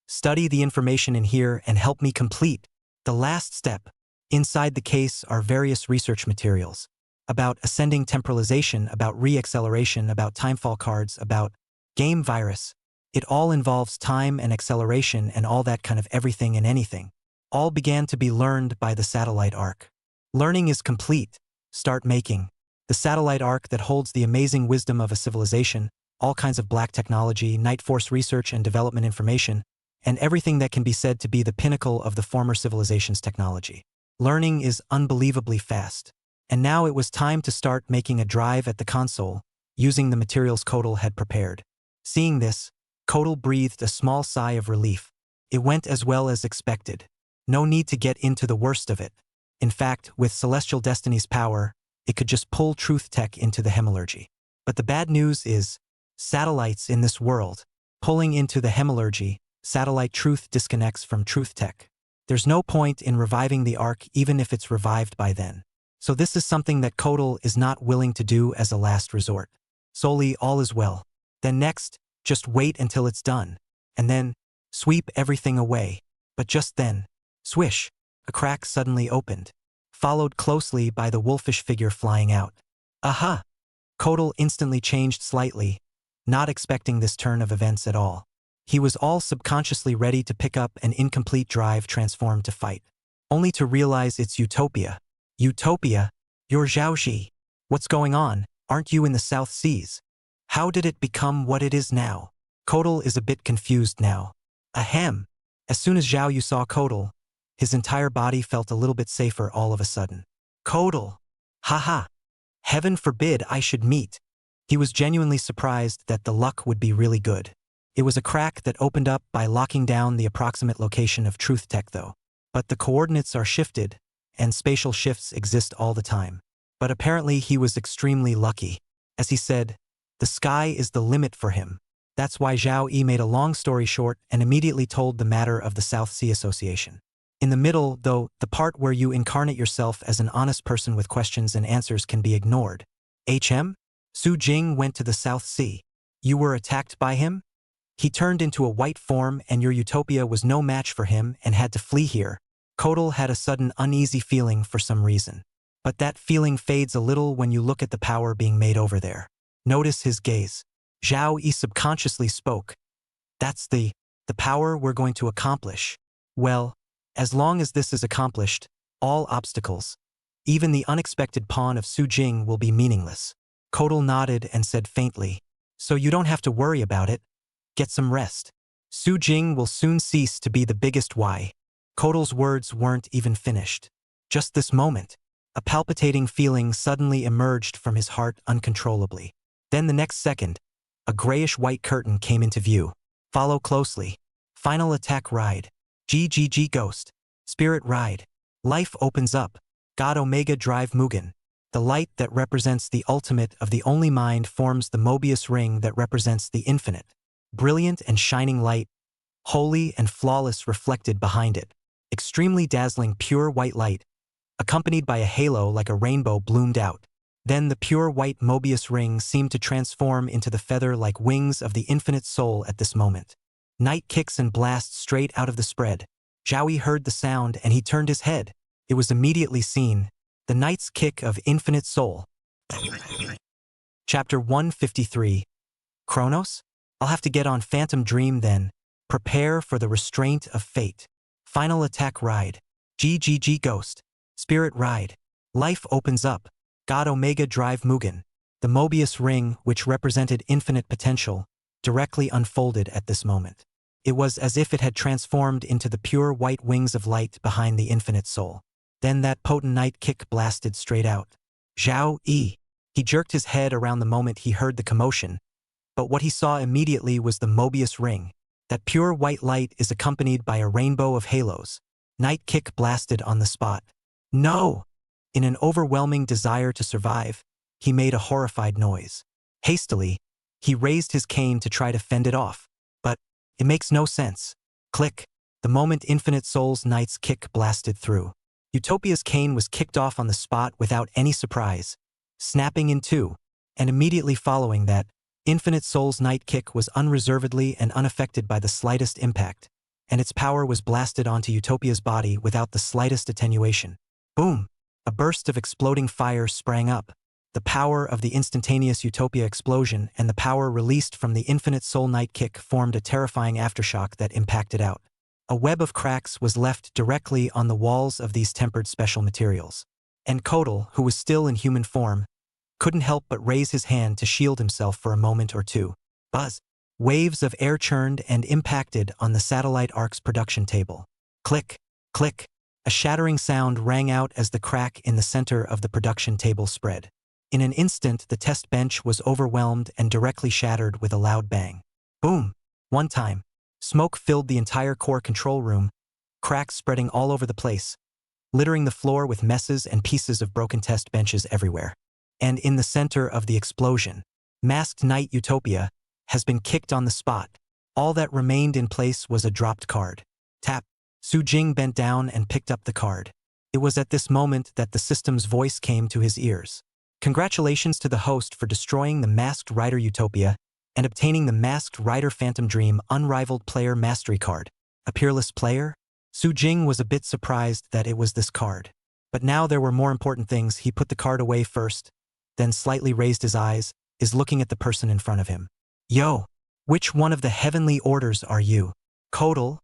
Study the information in here and help me complete the last step. Inside the case are various research materials. About ascending temporalization, about re-acceleration, about timefall cards, about game virus. It all involves time and acceleration and all that kind of everything and anything. All began to be learned by the satellite ARC. Learning is complete. Start making. The satellite ARC that holds the amazing wisdom of a civilization, all kinds of black technology, Night Force research and development information, and everything that can be said to be the pinnacle of the former civilization's technology. Learning is unbelievably fast. And now it was time to start making a drive at the console, using the materials Kotal had prepared. Seeing this, Kotal breathed a small sigh of relief. It went as well as expected. No need to get into the worst of it. In fact, with Celestial Destiny's power, it could just pull Truth Tech into the hemalurgy. But the bad news is, satellites in this world, pulling into the hemalurgy, satellite truth disconnects from Truth Tech. There's no point in reviving the ARC even if it's revived by then. So this is something that Kotal is not willing to do as a last resort. Solely all is well. Then next, just wait until it's done. And then, sweep everything away. But just then, swish, a crack suddenly opened, followed closely by the wolfish figure flying out. Aha! Kotal instantly changed slightly, not expecting this turn of events at all. He was all subconsciously ready to pick up an incomplete drive transformed to fight, only to realize it's Utopia. Utopia? You're Zhaoxi. What's going on? Aren't you in the South Seas? How did it become what it is now? Kotal is a bit confused now. Ahem. As soon as Zhao Yu saw Kotal, his entire body felt a little bit safer all of a sudden. Kotal. Haha. Heaven forbid I should meet. He was genuinely surprised that the luck would be really good. It was a crack that opened up by locking down the approximate location of Truth Tech though. But the coordinates are shifted, and spatial shifts exist all the time. But apparently he was extremely lucky. As he said, the sky is the limit for him. That's why Zhao Yi made a long story short and immediately told the matter of the South Sea Association. In the middle, though, the part where you incarnate yourself as an honest person with questions and answers can be ignored. Su Jing went to the South Sea. You were attacked by him? He turned into a white form and your utopia was no match for him and had to flee here. Kodal had a sudden uneasy feeling for some reason. But that feeling fades a little when you look at the power being made over there. Notice his gaze. Zhao Yi subconsciously spoke. That's the power we're going to accomplish. Well, as long as this is accomplished, all obstacles, even the unexpected pawn of Su Jing, will be meaningless. Kodal nodded and said faintly, so you don't have to worry about it. Get some rest. Su Jing will soon cease to be the biggest why. Kodal's words weren't even finished. Just this moment, a palpitating feeling suddenly emerged from his heart uncontrollably. Then the next second, a grayish-white curtain came into view. Follow closely. Final attack ride. GGG Ghost. Spirit ride. Life opens up. God Omega Drive Mugen. The light that represents the ultimate of the only mind forms the Mobius ring that represents the infinite. Brilliant and shining light, holy and flawless, reflected behind it. Extremely dazzling pure white light, accompanied by a halo like a rainbow, bloomed out. Then the pure white Mobius ring seemed to transform into the feather-like wings of the infinite soul at this moment. Night kicks and blasts straight out of the spread. Zhao Yi heard the sound and he turned his head. It was immediately seen. The Night's Kick of Infinite Soul. Chapter 153. Chronos? I'll have to get on Phantom Dream then. Prepare for the restraint of fate. Final attack ride. GGG Ghost. Spirit ride. Life opens up. God Omega Drive Mugen. The Mobius ring, which represented infinite potential, directly unfolded at this moment. It was as if it had transformed into the pure white wings of light behind the infinite soul. Then that potent night kick blasted straight out. Zhao Yi. He jerked his head around the moment he heard the commotion, but what he saw immediately was the Mobius ring. That pure white light is accompanied by a rainbow of halos. Night kick blasted on the spot. No! In an overwhelming desire to survive, he made a horrified noise. Hastily, he raised his cane to try to fend it off. But it makes no sense. Click. The moment Infinite Soul's Night's Kick blasted through. Utopia's cane was kicked off on the spot without any surprise, snapping in two, and immediately following that, Infinite Soul's Night Kick was unreservedly and unaffected by the slightest impact, and its power was blasted onto Utopia's body without the slightest attenuation. Boom! A burst of exploding fire sprang up. The power of the instantaneous Utopia explosion and the power released from the Infinite Soul Night Kick formed a terrifying aftershock that impacted out. A web of cracks was left directly on the walls of these tempered special materials. And Kodal, who was still in human form, couldn't help but raise his hand to shield himself for a moment or two. Buzz! Waves of air churned and impacted on the Satellite Ark's production table. Click! Click! A shattering sound rang out as the crack in the center of the production table spread. In an instant, the test bench was overwhelmed and directly shattered with a loud bang. Boom! One time, smoke filled the entire core control room, cracks spreading all over the place, littering the floor with messes and pieces of broken test benches everywhere. And in the center of the explosion, Masked Knight Utopia has been kicked on the spot. All that remained in place was a dropped card. Tap. Su Jing bent down and picked up the card. It was at this moment that the system's voice came to his ears. Congratulations to the host for destroying the Masked Rider Utopia and obtaining the Masked Rider Phantom Dream Unrivaled Player Mastery card. A peerless player? Su Jing was a bit surprised that it was this card. But now there were more important things. He put the card away first, then slightly raised his eyes, is looking at the person in front of him. Yo! Which one of the heavenly orders are you? Kodal?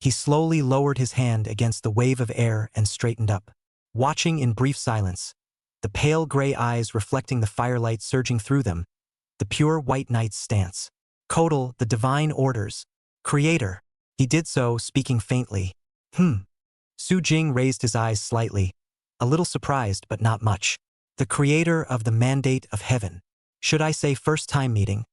He slowly lowered his hand against the wave of air and straightened up, watching in brief silence, the pale gray eyes reflecting the firelight surging through them, the pure white knight's stance. Kodal, the divine orders. Creator. He did so, speaking faintly. Su Jing raised his eyes slightly, a little surprised but not much. The creator of the mandate of heaven. Should I say first-time meeting?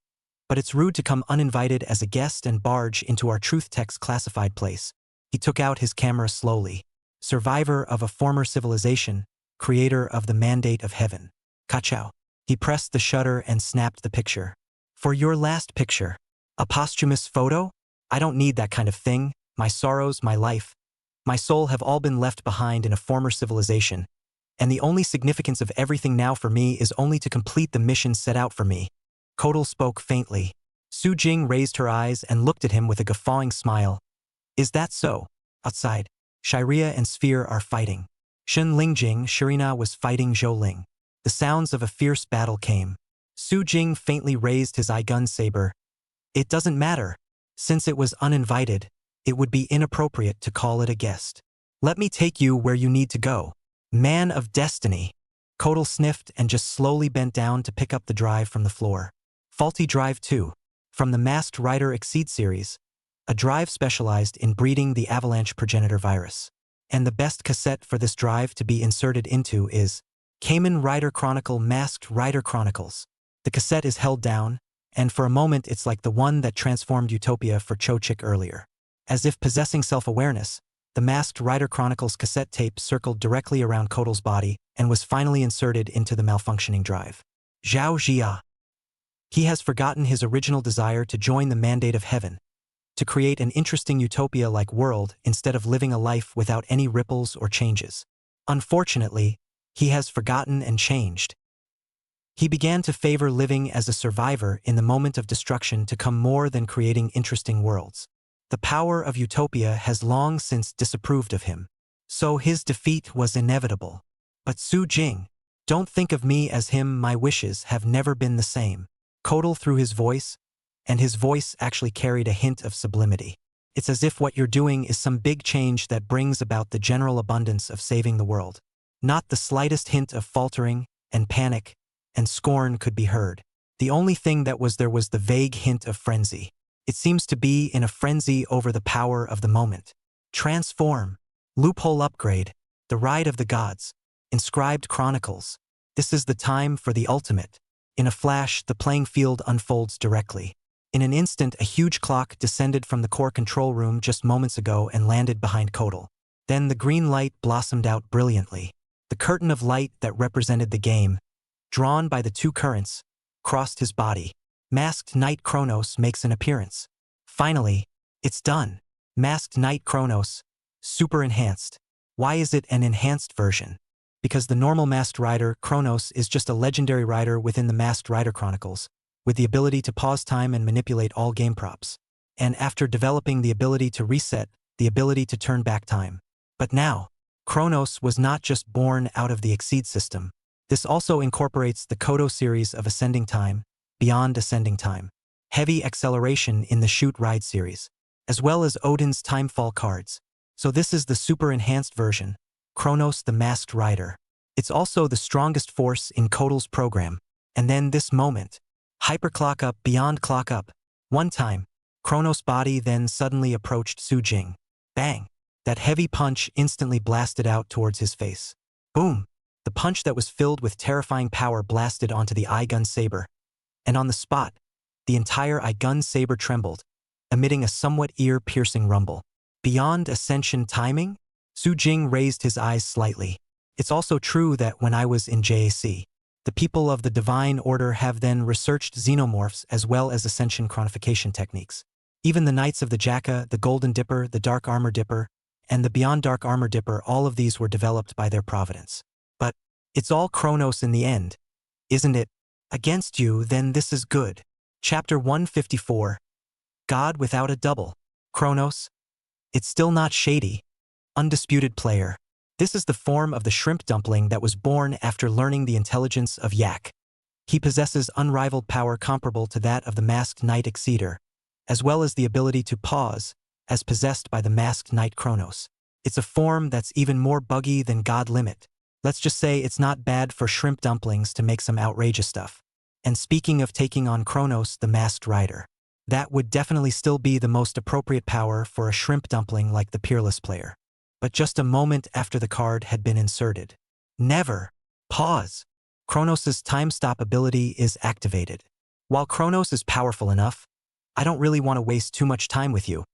But it's rude to come uninvited as a guest and barge into our truth text classified place. He took out his camera slowly. Survivor of a former civilization, creator of the mandate of heaven. Kachao. He pressed the shutter and snapped the picture. For your last picture. A posthumous photo? I don't need that kind of thing. My sorrows, my life. My soul have all been left behind in a former civilization, and the only significance of everything now for me is only to complete the mission set out for me. Kotal spoke faintly. Su Jing raised her eyes and looked at him with a guffawing smile. Is that so? Outside, Shiria and Sphere are fighting. Shun Lingjing, Shirina was fighting Zhou Ling. The sounds of a fierce battle came. Su Jing faintly raised his eye-gun saber. It doesn't matter. Since it was uninvited, it would be inappropriate to call it a guest. Let me take you where you need to go. Man of destiny. Kotal sniffed and just slowly bent down to pick up the drive from the floor. Faulty Drive 2. From the Masked Rider Exceed series. A drive specialized in breeding the avalanche progenitor virus. And the best cassette for this drive to be inserted into is Kamen Rider Chronicle Masked Rider Chronicles. The cassette is held down, and for a moment it's like the one that transformed Utopia for Cho-Chik earlier. As if possessing self-awareness, the Masked Rider Chronicles cassette tape circled directly around Kotal's body and was finally inserted into the malfunctioning drive. Zhao Jia. He has forgotten his original desire to join the mandate of heaven, to create an interesting utopia-like world instead of living a life without any ripples or changes. Unfortunately, he has forgotten and changed. He began to favor living as a survivor in the moment of destruction to come more than creating interesting worlds. The power of utopia has long since disapproved of him. So his defeat was inevitable. But Su Jing, don't think of me as him, my wishes have never been the same. Kotal threw his voice, and his voice actually carried a hint of sublimity. It's as if what you're doing is some big change that brings about the general abundance of saving the world. Not the slightest hint of faltering, and panic, and scorn could be heard. The only thing that was there was the vague hint of frenzy. It seems to be in a frenzy over the power of the moment. Transform. Loophole upgrade. The Ride of the Gods. Inscribed Chronicles. This is the time for the ultimate. In a flash, the playing field unfolds directly. In an instant, a huge clock descended from the core control room just moments ago and landed behind Kotal. Then the green light blossomed out brilliantly. The curtain of light that represented the game, drawn by the two currents, crossed his body. Masked Knight Kronos makes an appearance. Finally, it's done. Masked Knight Kronos, super enhanced. Why is it an enhanced version? Because the normal Masked Rider, Kronos, is just a legendary rider within the Masked Rider Chronicles, with the ability to pause time and manipulate all game props. And after developing the ability to reset, the ability to turn back time. But now, Kronos was not just born out of the Exceed system. This also incorporates the Kodo series of Ascending Time, Beyond Ascending Time, Heavy Acceleration in the Shoot Ride series, as well as Odin's Timefall cards. So this is the super enhanced version, Kronos the Masked Rider. It's also the strongest force in Kotal's program. And then this moment, hyperclock up beyond clock up. One time, Kronos' body then suddenly approached Su Jing. Bang! That heavy punch instantly blasted out towards his face. Boom! The punch that was filled with terrifying power blasted onto the eye-gun saber. And on the spot, the entire eye-gun saber trembled, emitting a somewhat ear-piercing rumble. Beyond ascension timing? Su Jing raised his eyes slightly. It's also true that when I was in JAC, the people of the Divine Order have then researched xenomorphs as well as ascension chronification techniques. Even the Knights of the Jacka, the Golden Dipper, the Dark Armor Dipper, and the Beyond Dark Armor Dipper, all of these were developed by their providence. But it's all Kronos in the end, isn't it? Against you, then this is good. Chapter 154. God without a double. Kronos. It's still not shady. Undisputed player. This is the form of the shrimp dumpling that was born after learning the intelligence of Yak. He possesses unrivaled power comparable to that of the Masked Knight Exceeder, as well as the ability to pause, as possessed by the Masked Knight Kronos. It's a form that's even more buggy than God Limit. Let's just say it's not bad for shrimp dumplings to make some outrageous stuff. And speaking of taking on Kronos, the Masked Rider, that would definitely still be the most appropriate power for a shrimp dumpling like the Peerless player. But just a moment after the card had been inserted. Never. Pause. Kronos' time stop ability is activated. While Kronos is powerful enough, I don't really want to waste too much time with you,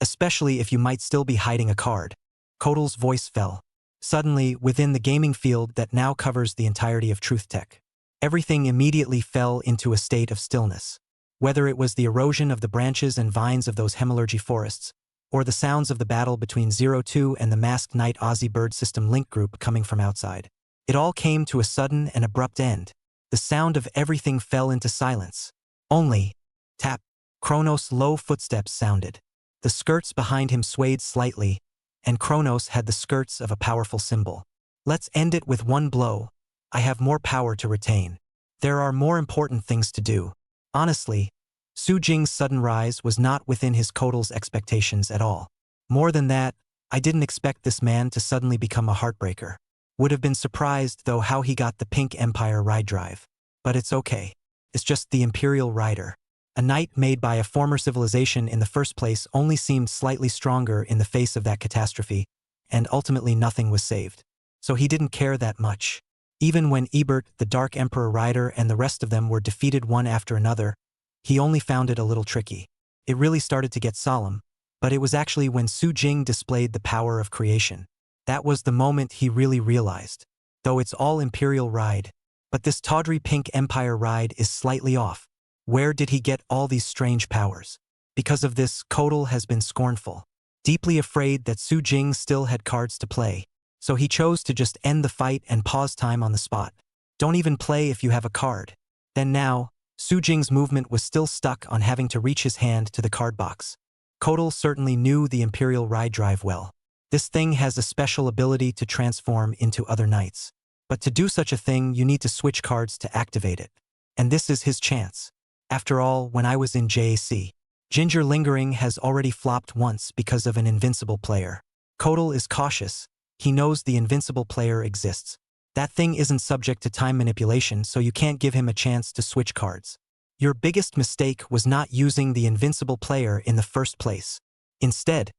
especially if you might still be hiding a card. Kotal's voice fell. Suddenly, within the gaming field that now covers the entirety of Truth Tech, everything immediately fell into a state of stillness. Whether it was the erosion of the branches and vines of those hemalurgy forests, or the sounds of the battle between 02 and the masked Night Aussie Bird System Link group coming from outside. It all came to a sudden and abrupt end. The sound of everything fell into silence. Only, tap, Kronos' low footsteps sounded. The skirts behind him swayed slightly, and Kronos had the skirts of a powerful symbol. Let's end it with one blow. I have more power to retain. There are more important things to do. Honestly, Su Jing's sudden rise was not within his Kotal's expectations at all. More than that, I didn't expect this man to suddenly become a heartbreaker. Would have been surprised, though, how he got the Pink Empire ride drive. But it's okay. It's just the Imperial Rider. A knight made by a former civilization in the first place only seemed slightly stronger in the face of that catastrophe, and ultimately nothing was saved. So he didn't care that much. Even when Ebert, the Dark Emperor Rider, and the rest of them were defeated one after another, he only found it a little tricky. It really started to get solemn, but it was actually when Su Jing displayed the power of creation. That was the moment he really realized. Though it's all Imperial ride, but this tawdry Pink Empire ride is slightly off. Where did he get all these strange powers? Because of this, Kotal has been scornful, deeply afraid that Su Jing still had cards to play. So he chose to just end the fight and pause time on the spot. Don't even play if you have a card. Then now, Su Jing's movement was still stuck on having to reach his hand to the card box. Kotal certainly knew the Imperial Ride Drive well. This thing has a special ability to transform into other knights. But to do such a thing, you need to switch cards to activate it. And this is his chance. After all, when I was in JAC, Ginger Lingering has already flopped once because of an invincible player. Kotal is cautious. He knows the invincible player exists. That thing isn't subject to time manipulation, so you can't give him a chance to switch cards. Your biggest mistake was not using the invincible player in the first place. Instead,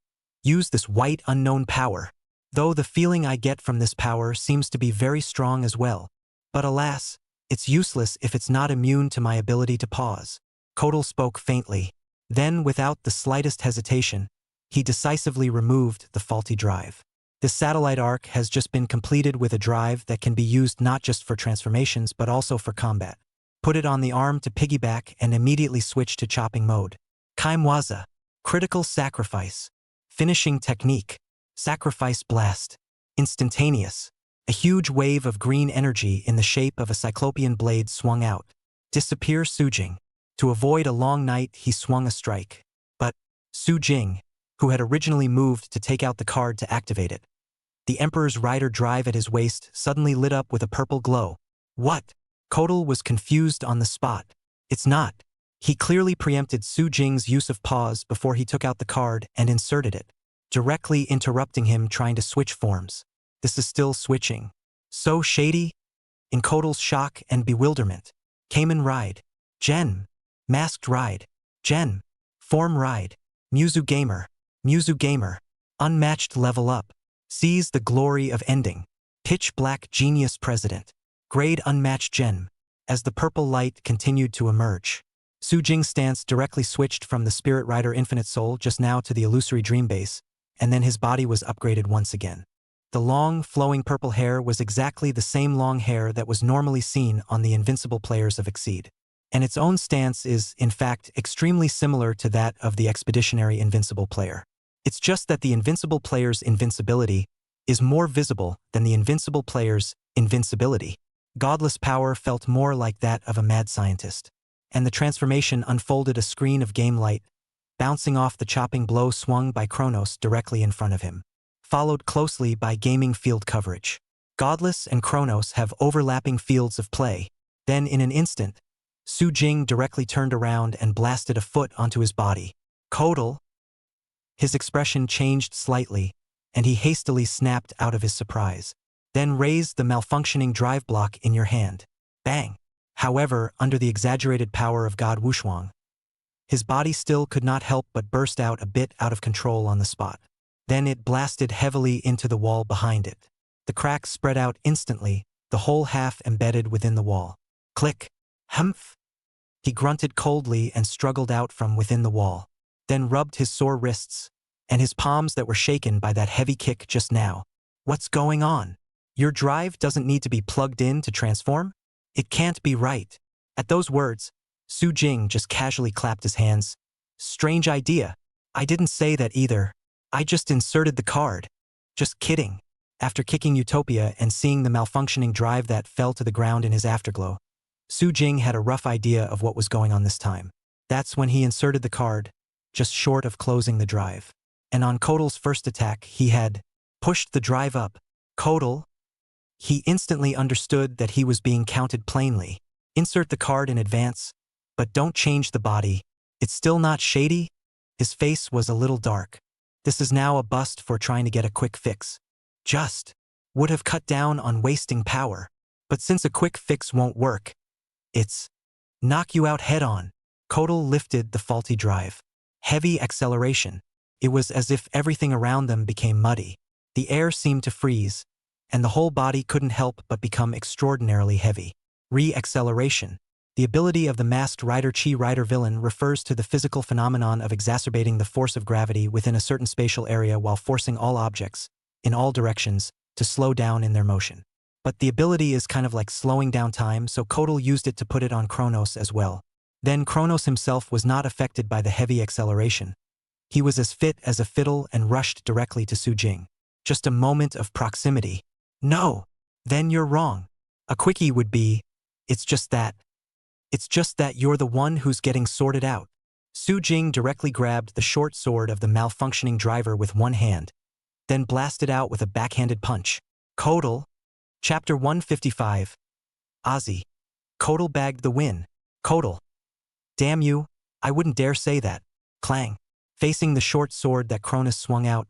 use this white unknown power. Though the feeling I get from this power seems to be very strong as well. But alas, it's useless if it's not immune to my ability to pause. Kotal spoke faintly. Then, without the slightest hesitation, he decisively removed the faulty drive. This satellite arc has just been completed with a drive that can be used not just for transformations but also for combat. Put it on the arm to piggyback and immediately switch to chopping mode. Kaimwaza, critical sacrifice. Finishing technique. Sacrifice blast. Instantaneous. A huge wave of green energy in the shape of a cyclopean blade swung out. Disappear Su Jing. To avoid a long night, he swung a strike. But Su Jing, who had originally moved to take out the card to activate it, the Emperor's Rider drive at his waist suddenly lit up with a purple glow. What? Kotal was confused on the spot. It's not. He clearly preempted Su Jing's use of pause before he took out the card and inserted it, directly interrupting him trying to switch forms. This is still switching. So shady? In Kotal's shock and bewilderment. Cayman Ride. Gen. Masked Ride. Gen. Form Ride. Muzu Gamer. Muzu Gamer. Unmatched level up. Seize the glory of ending. Pitch Black Genius President. Grade Unmatched Gen. As the purple light continued to emerge, Su Jing's stance directly switched from the Spirit Rider Infinite Soul just now to the Illusory Dream Base, and then his body was upgraded once again. The long, flowing purple hair was exactly the same long hair that was normally seen on the invincible players of Exceed. And its own stance is, in fact, extremely similar to that of the Expeditionary Invincible player. It's just that the invincible player's invincibility is more visible than the invincible player's invincibility. Godless power felt more like that of a mad scientist. And the transformation unfolded a screen of game light, bouncing off the chopping blow swung by Kronos directly in front of him, followed closely by gaming field coverage. Godless and Kronos have overlapping fields of play. Then in an instant, Su Jing directly turned around and blasted a foot onto his body. Kotal? His expression changed slightly, and he hastily snapped out of his surprise. Then raised the malfunctioning drive block in your hand. Bang! However, under the exaggerated power of God Wushuang, his body still could not help but burst out a bit out of control on the spot. Then it blasted heavily into the wall behind it. The cracks spread out instantly, the whole half embedded within the wall. Click! Humph! He grunted coldly and struggled out from within the wall, then rubbed his sore wrists, and his palms that were shaken by that heavy kick just now. What's going on? Your drive doesn't need to be plugged in to transform? It can't be right. At those words, Su Jing just casually clapped his hands. Strange idea. I didn't say that either. I just inserted the card. Just kidding. After kicking Utopia and seeing the malfunctioning drive that fell to the ground in his afterglow, Su Jing had a rough idea of what was going on this time. That's when he inserted the card, just short of closing the drive. And on Kotal's first attack, he had pushed the drive up. Kotal? He instantly understood that he was being counted plainly. Insert the card in advance, but don't change the body. It's still not shady? His face was a little dark. This is now a bust for trying to get a quick fix. Just would have cut down on wasting power. But since a quick fix won't work, it's knock you out head on. Kotal lifted the faulty drive. Heavy acceleration. It was as if everything around them became muddy. The air seemed to freeze, and the whole body couldn't help but become extraordinarily heavy. Re-acceleration. The ability of the masked rider Chi Rider villain refers to the physical phenomenon of exacerbating the force of gravity within a certain spatial area while forcing all objects, in all directions, to slow down in their motion. But the ability is kind of like slowing down time, so Kotal used it to put it on Kronos as well. Then Kronos himself was not affected by the heavy acceleration. He was as fit as a fiddle and rushed directly to Su Jing. Just a moment of proximity. No! Then you're wrong. A quickie would be, it's just that you're the one who's getting sorted out. Su Jing directly grabbed the short sword of the malfunctioning driver with one hand, then blasted out with a backhanded punch. Kotal. Chapter 155. Ozzy. Kotal bagged the win. Kotal. Damn you, I wouldn't dare say that. Clang. Facing the short sword that Cronus swung out,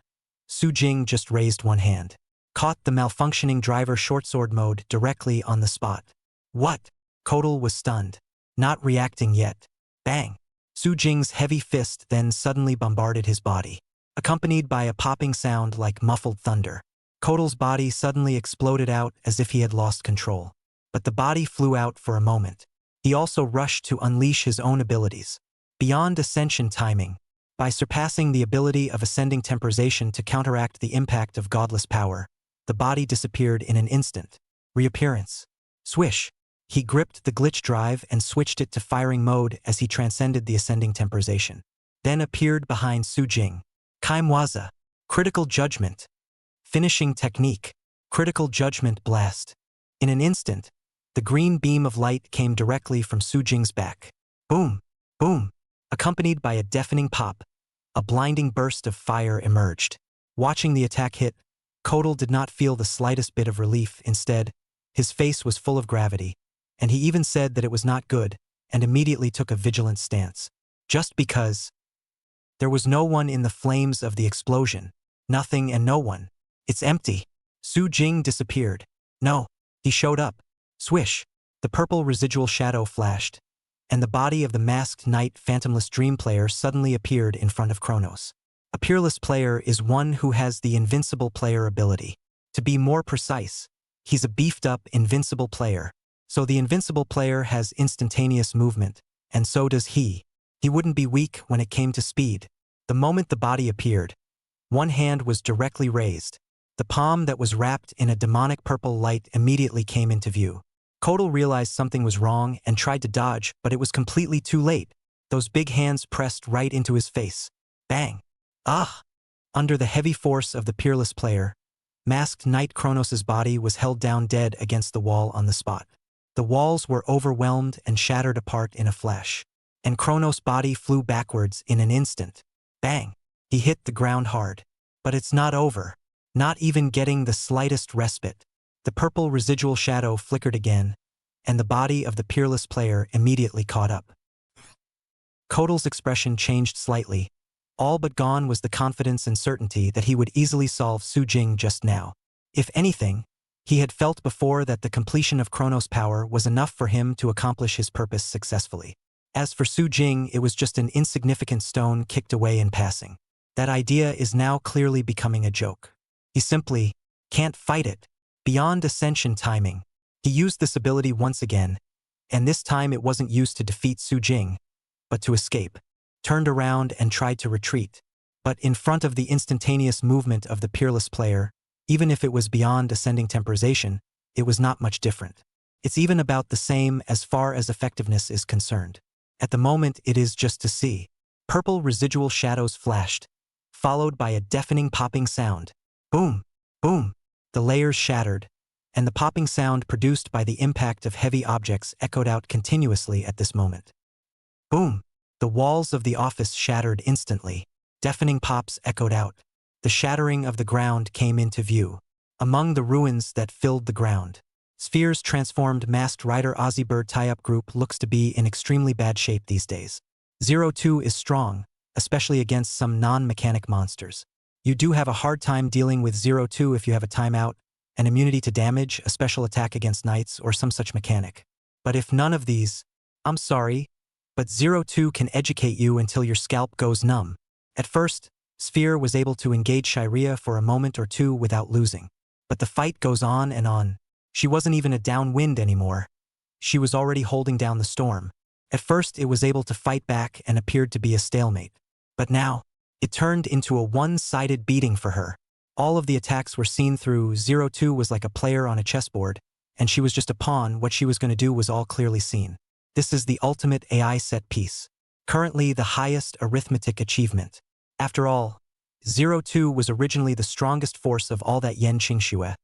Su Jing just raised one hand. Caught the malfunctioning driver short sword mode directly on the spot. What? Kotal was stunned. Not reacting yet. Bang. Su Jing's heavy fist then suddenly bombarded his body, accompanied by a popping sound like muffled thunder. Kotal's body suddenly exploded out as if he had lost control. But the body flew out for a moment. He also rushed to unleash his own abilities. Beyond ascension timing, by surpassing the ability of ascending temporization to counteract the impact of godless power, the body disappeared in an instant. Reappearance. Swish. He gripped the glitch drive and switched it to firing mode as he transcended the ascending temporization. Then appeared behind Su Jing. Kaimwaza. Critical Judgment. Finishing Technique. Critical Judgment Blast. In an instant, the green beam of light came directly from Su Jing's back. Boom. Boom. Accompanied by a deafening pop, a blinding burst of fire emerged. Watching the attack hit, Kotal did not feel the slightest bit of relief. Instead, his face was full of gravity, and he even said that it was not good, and immediately took a vigilant stance. Just because there was no one in the flames of the explosion. Nothing and no one. It's empty. Su Jing disappeared. No, he showed up. Swish. The purple residual shadow flashed, and the body of the masked knight phantomless dream player suddenly appeared in front of Kronos. A peerless player is one who has the invincible player ability. To be more precise, he's a beefed-up invincible player. So the invincible player has instantaneous movement, and so does he. He wouldn't be weak when it came to speed. The moment the body appeared, one hand was directly raised. The palm that was wrapped in a demonic purple light immediately came into view. Kotal realized something was wrong and tried to dodge, but it was completely too late. Those big hands pressed right into his face. Bang. Ah! Under the heavy force of the peerless player, masked knight Kronos' body was held down dead against the wall on the spot. The walls were overwhelmed and shattered apart in a flash, and Kronos' body flew backwards in an instant. Bang! He hit the ground hard. But it's not over. Not even getting the slightest respite. The purple residual shadow flickered again, and the body of the peerless player immediately caught up. Kotal's expression changed slightly. All but gone was the confidence and certainty that he would easily solve Su Jing just now. If anything, he had felt before that the completion of Kronos' power was enough for him to accomplish his purpose successfully. As for Su Jing, it was just an insignificant stone kicked away in passing. That idea is now clearly becoming a joke. He simply can't fight it. Beyond ascension timing, he used this ability once again, and this time it wasn't used to defeat Su Jing, but to escape. Turned around and tried to retreat. But in front of the instantaneous movement of the peerless player, even if it was beyond ascending temporization, it was not much different. It's even about the same as far as effectiveness is concerned. At the moment it is just to see. Purple residual shadows flashed, followed by a deafening popping sound. Boom! Boom! The layers shattered, and the popping sound produced by the impact of heavy objects echoed out continuously at this moment. Boom! The walls of the office shattered instantly. Deafening pops echoed out. The shattering of the ground came into view. Among the ruins that filled the ground, Sphere's transformed masked rider Aussie Bird tie-up group looks to be in extremely bad shape these days. 02 is strong, especially against some non-mechanic monsters. You do have a hard time dealing with 02 if you have a timeout, an immunity to damage, a special attack against knights, or some such mechanic. But if none of these, I'm sorry, but 02 can educate you until your scalp goes numb. At first, Sphere was able to engage Shirea for a moment or two without losing. But the fight goes on and on. She wasn't even a downwind anymore. She was already holding down the storm. At first, it was able to fight back and appeared to be a stalemate. But now, it turned into a one-sided beating for her. All of the attacks were seen through. 02 was like a player on a chessboard, and she was just a pawn. What she was going to do was all clearly seen. This is the ultimate AI set piece. Currently the highest arithmetic achievement. After all, 02 was originally the strongest force of all that Yan Qingxue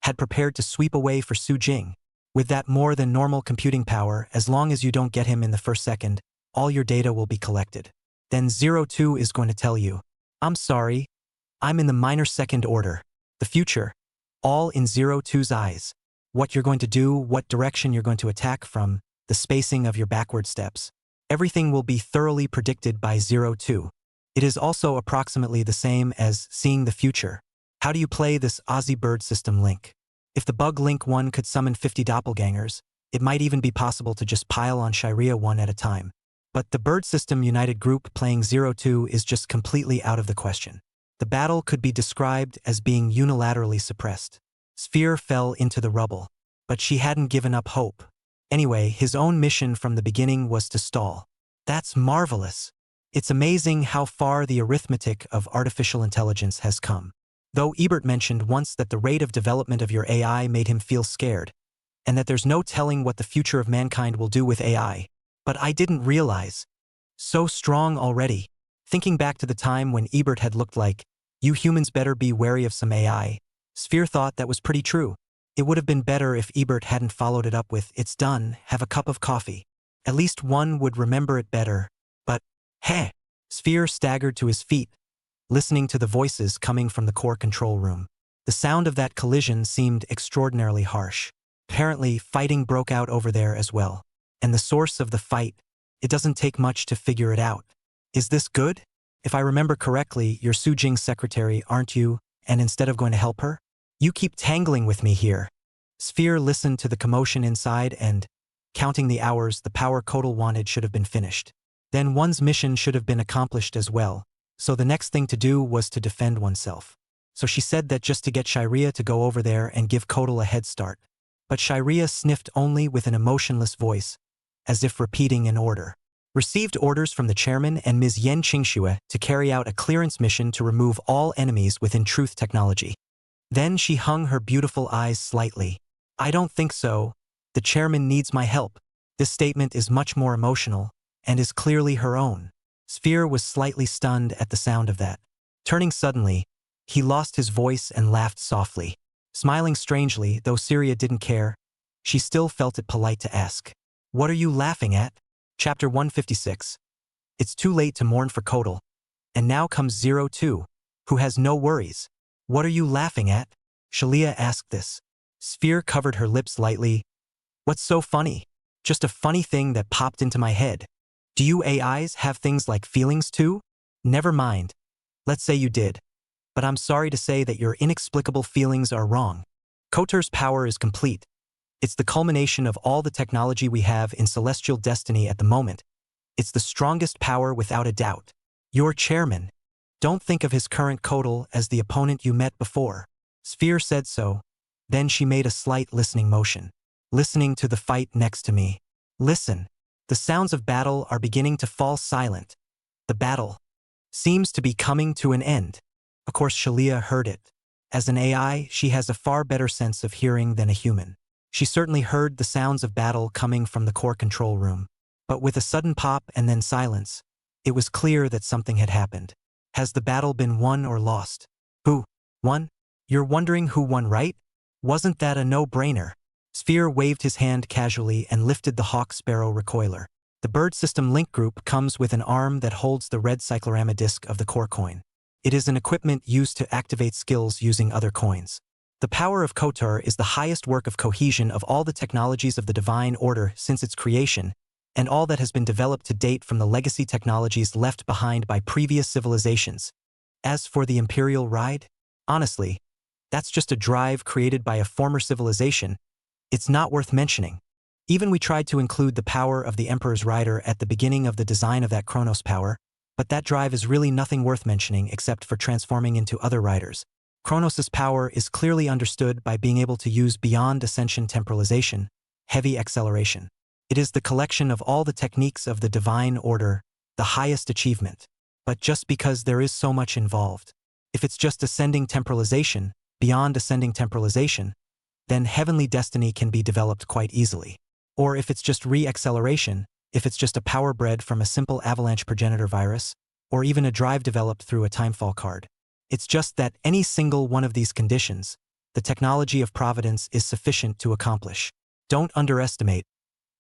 had prepared to sweep away for Su Jing. With that more than normal computing power, as long as you don't get him in the first second, all your data will be collected. Then 02 is going to tell you, I'm sorry, I'm in the minor second order. The future, all in 02's eyes. What you're going to do, what direction you're going to attack from, the spacing of your backward steps. Everything will be thoroughly predicted by 02. It is also approximately the same as seeing the future. How do you play this Aussie Bird system link? If the bug link 1 could summon 50 doppelgangers, it might even be possible to just pile on Shirea one at a time. But the Bird System United group playing 02 is just completely out of the question. The battle could be described as being unilaterally suppressed. Sphere fell into the rubble, but she hadn't given up hope. Anyway, his own mission from the beginning was to stall. That's marvelous. It's amazing how far the arithmetic of artificial intelligence has come. Though Ebert mentioned once that the rate of development of your AI made him feel scared, and that there's no telling what the future of mankind will do with AI. But I didn't realize. So strong already. Thinking back to the time when Ebert had looked like, you humans better be wary of some AI, Sphere thought that was pretty true. It would have been better if Ebert hadn't followed it up with, it's done, have a cup of coffee. At least one would remember it better. But, hey! Sphere staggered to his feet, listening to the voices coming from the core control room. The sound of that collision seemed extraordinarily harsh. Apparently, fighting broke out over there as well. And the source of the fight, it doesn't take much to figure it out. Is this good? If I remember correctly, you're Su Jing's secretary, aren't you? And instead of going to help her, you keep tangling with me here. Sphere listened to the commotion inside and, counting the hours the power Kotal wanted should have been finished. Then one's mission should have been accomplished as well. So the next thing to do was to defend oneself. So she said that just to get Shirea to go over there and give Kotal a head start. But Shirea sniffed only with an emotionless voice, as if repeating an order. Received orders from the chairman and Ms. Yan Qingxue to carry out a clearance mission to remove all enemies within Truth Technology. Then she hung her beautiful eyes slightly. I don't think so. The chairman needs my help. This statement is much more emotional, and is clearly her own. Sphere was slightly stunned at the sound of that. Turning suddenly, he lost his voice and laughed softly. Smiling strangely, though Syria didn't care, she still felt it polite to ask, "What are you laughing at?" Chapter 156. It's too late to mourn for Kotal. And now comes 02, who has no worries. What are you laughing at? Shalia asked this. Sphere covered her lips lightly. What's so funny? Just a funny thing that popped into my head. Do you AIs have things like feelings too? Never mind. Let's say you did. But I'm sorry to say that your inexplicable feelings are wrong. Kotar's power is complete. It's the culmination of all the technology we have in celestial destiny at the moment. It's the strongest power without a doubt. Your chairman. Don't think of his current Kotal as the opponent you met before. Sphere said so. Then she made a slight listening motion. Listening to the fight next to me. Listen. The sounds of battle are beginning to fall silent. The battle seems to be coming to an end. Of course, Shalia heard it. As an AI, she has a far better sense of hearing than a human. She certainly heard the sounds of battle coming from the core control room. But with a sudden pop and then silence, it was clear that something had happened. Has the battle been won or lost? Who won? You're wondering who won, right? Wasn't that a no-brainer? Sphere waved his hand casually and lifted the Hawk Sparrow recoiler. The bird system link group comes with an arm that holds the red cyclorama disc of the core coin. It is an equipment used to activate skills using other coins. The power of Kotor is the highest work of cohesion of all the technologies of the Divine Order since its creation, and all that has been developed to date from the legacy technologies left behind by previous civilizations. As for the Imperial Ride, honestly, that's just a drive created by a former civilization. It's not worth mentioning. Even we tried to include the power of the Emperor's Rider at the beginning of the design of that Chronos power, but that drive is really nothing worth mentioning except for transforming into other riders. Chronos' power is clearly understood by being able to use beyond ascension temporalization, heavy acceleration. It is the collection of all the techniques of the Divine Order, the highest achievement. But just because there is so much involved, if it's just ascending temporalization, beyond ascending temporalization, then heavenly destiny can be developed quite easily. Or if it's just re-acceleration, if it's just a power bred from a simple avalanche progenitor virus, or even a drive developed through a timefall card. It's just that any single one of these conditions, the technology of providence is sufficient to accomplish. Don't underestimate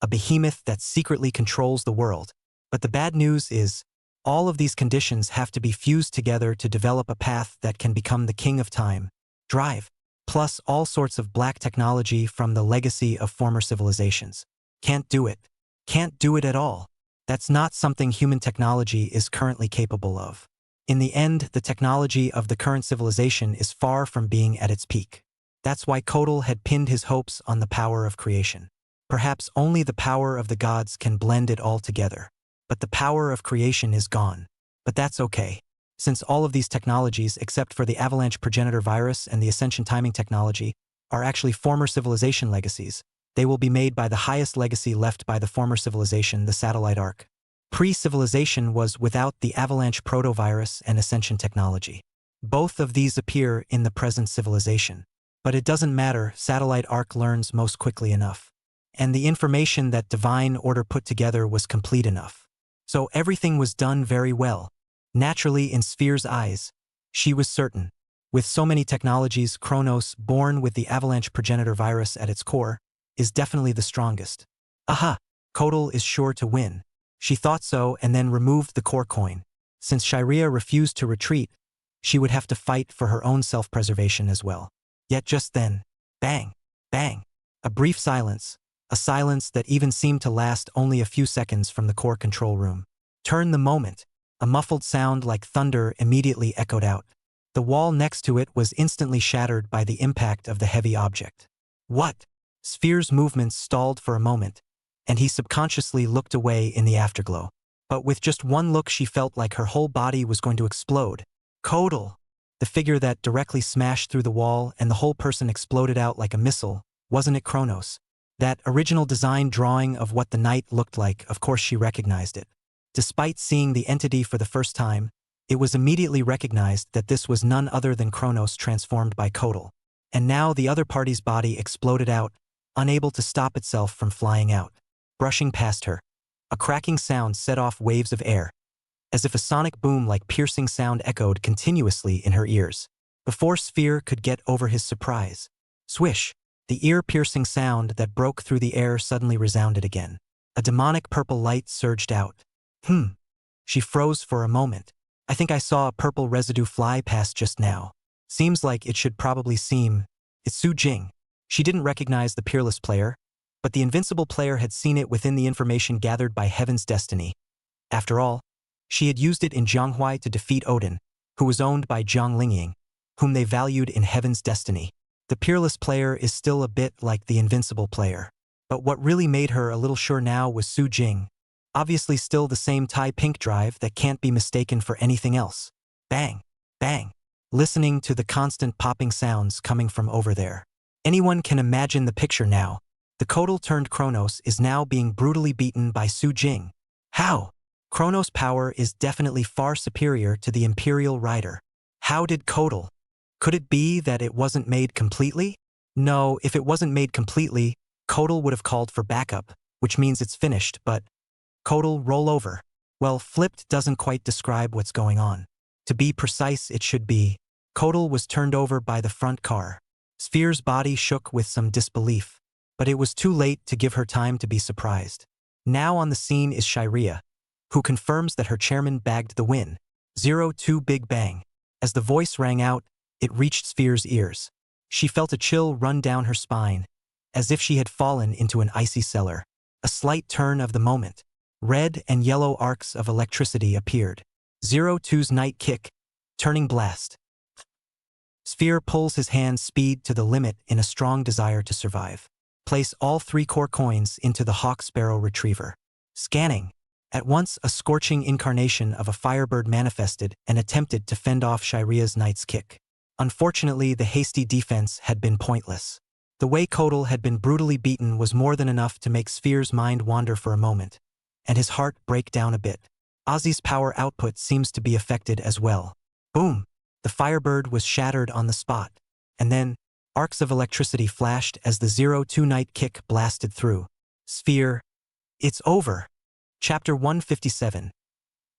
a behemoth that secretly controls the world. But the bad news is, all of these conditions have to be fused together to develop a path that can become the king of time, drive, plus all sorts of black technology from the legacy of former civilizations. Can't do it. Can't do it at all. That's not something human technology is currently capable of. In the end, the technology of the current civilization is far from being at its peak. That's why Kotal had pinned his hopes on the power of creation. Perhaps only the power of the gods can blend it all together. But the power of creation is gone. But that's okay. Since all of these technologies, except for the avalanche progenitor virus and the ascension timing technology, are actually former civilization legacies, they will be made by the highest legacy left by the former civilization, the satellite arc. Pre-civilization was without the avalanche protovirus and ascension technology. Both of these appear in the present civilization. But it doesn't matter, satellite arc learns most quickly enough. And the information that Divine Order put together was complete enough. So everything was done very well. Naturally, in Sphere's eyes, she was certain. With so many technologies, Chronos, born with the avalanche progenitor virus at its core, is definitely the strongest. Aha! Kotal is sure to win. She thought so and then removed the core coin. Since Shirea refused to retreat, she would have to fight for her own self-preservation as well. Yet just then, bang, bang, a brief silence, a silence that even seemed to last only a few seconds from the core control room. Turn the moment, a muffled sound like thunder immediately echoed out. The wall next to it was instantly shattered by the impact of the heavy object. What? Sphere's movements stalled for a moment, and he subconsciously looked away in the afterglow. But with just one look she felt like her whole body was going to explode. Kotal! The figure that directly smashed through the wall and the whole person exploded out like a missile, wasn't it Chronos? That original design drawing of what the knight looked like, of course she recognized it. Despite seeing the entity for the first time, it was immediately recognized that this was none other than Chronos transformed by Kotal. And now the other party's body exploded out, unable to stop itself from flying out. Brushing past her, a cracking sound set off waves of air, as if a sonic boom like piercing sound echoed continuously in her ears. Before Sphere could get over his surprise, swish, the ear-piercing sound that broke through the air suddenly resounded again. A demonic purple light surged out. She froze for a moment. I think I saw a purple residue fly past just now. Seems like it should probably seem. It's Su Jing. She didn't recognize the peerless player, but the invincible player had seen it within the information gathered by Heaven's destiny. After all, she had used it in Jianghui to defeat Odin, who was owned by Jiang Lingying, whom they valued in Heaven's destiny. The peerless player is still a bit like the invincible player. But what really made her a little sure now was Su Jing. Obviously still the same Tai Pink drive that can't be mistaken for anything else. Bang, bang. Listening to the constant popping sounds coming from over there. Anyone can imagine the picture now. The Kotal turned Chronos is now being brutally beaten by Su Jing. How? Chronos' power is definitely far superior to the Imperial Rider. How did Kotal? Could it be that it wasn't made completely? No, if it wasn't made completely, Kotal would have called for backup, which means it's finished, but Kotal, roll over. Well, flipped doesn't quite describe what's going on. To be precise, it should be. Kotal was turned over by the front car. Sphere's body shook with some disbelief, but it was too late to give her time to be surprised. Now on the scene is Shiria, who confirms that her chairman bagged the win. 0-2 Big Bang. As the voice rang out, it reached Sphere's ears. She felt a chill run down her spine, as if she had fallen into an icy cellar. A slight turn of the moment. Red and yellow arcs of electricity appeared. 0-2's night kick, turning blast. Sphere pulls his hand speed to the limit in a strong desire to survive. Place all 3 core coins into the Hawk Sparrow Retriever. Scanning. At once, a scorching incarnation of a firebird manifested and attempted to fend off Shiria's knight's kick. Unfortunately, the hasty defense had been pointless. The way Kotal had been brutally beaten was more than enough to make Sphere's mind wander for a moment, and his heart break down a bit. Ozzy's power output seems to be affected as well. Boom! The firebird was shattered on the spot, and then, arcs of electricity flashed as the 0-2 night kick blasted through. Sphere. It's over. Chapter 157.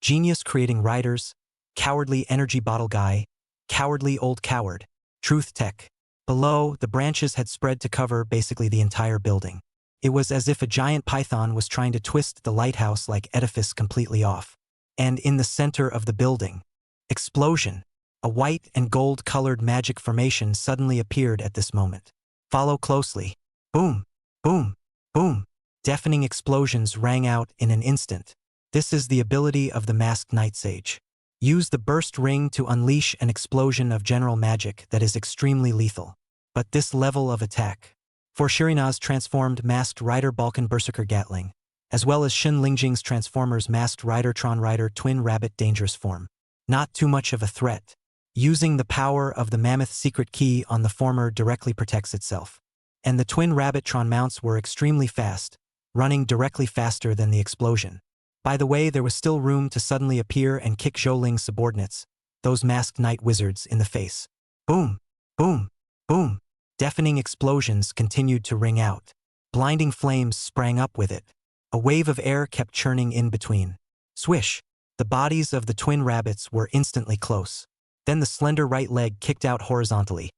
Genius creating writers, cowardly energy bottle guy, cowardly old coward, truth tech. Below, the branches had spread to cover basically the entire building. It was as if a giant python was trying to twist the lighthouse-like edifice completely off. And in the center of the building, explosion. A white and gold-colored magic formation suddenly appeared at this moment. Follow closely. Boom, boom, boom. Deafening explosions rang out in an instant. This is the ability of the masked night sage. Use the burst ring to unleash an explosion of general magic that is extremely lethal. But this level of attack. For Shirina's transformed masked rider Balkan Berserker Gatling, as well as Shin Lingjing's Transformers masked rider Tron Rider Twin Rabbit Dangerous Form. Not too much of a threat. Using the power of the Mammoth Secret Key on the former directly protects itself. And the Twin Rabbit Tron mounts were extremely fast, running directly faster than the explosion. By the way, there was still room to suddenly appear and kick Zhou Ling's subordinates, those masked night wizards, in the face. Boom, boom, boom. Deafening explosions continued to ring out. Blinding flames sprang up with it. A wave of air kept churning in between. Swish! The bodies of the twin rabbits were instantly close. Then the slender right leg kicked out horizontally.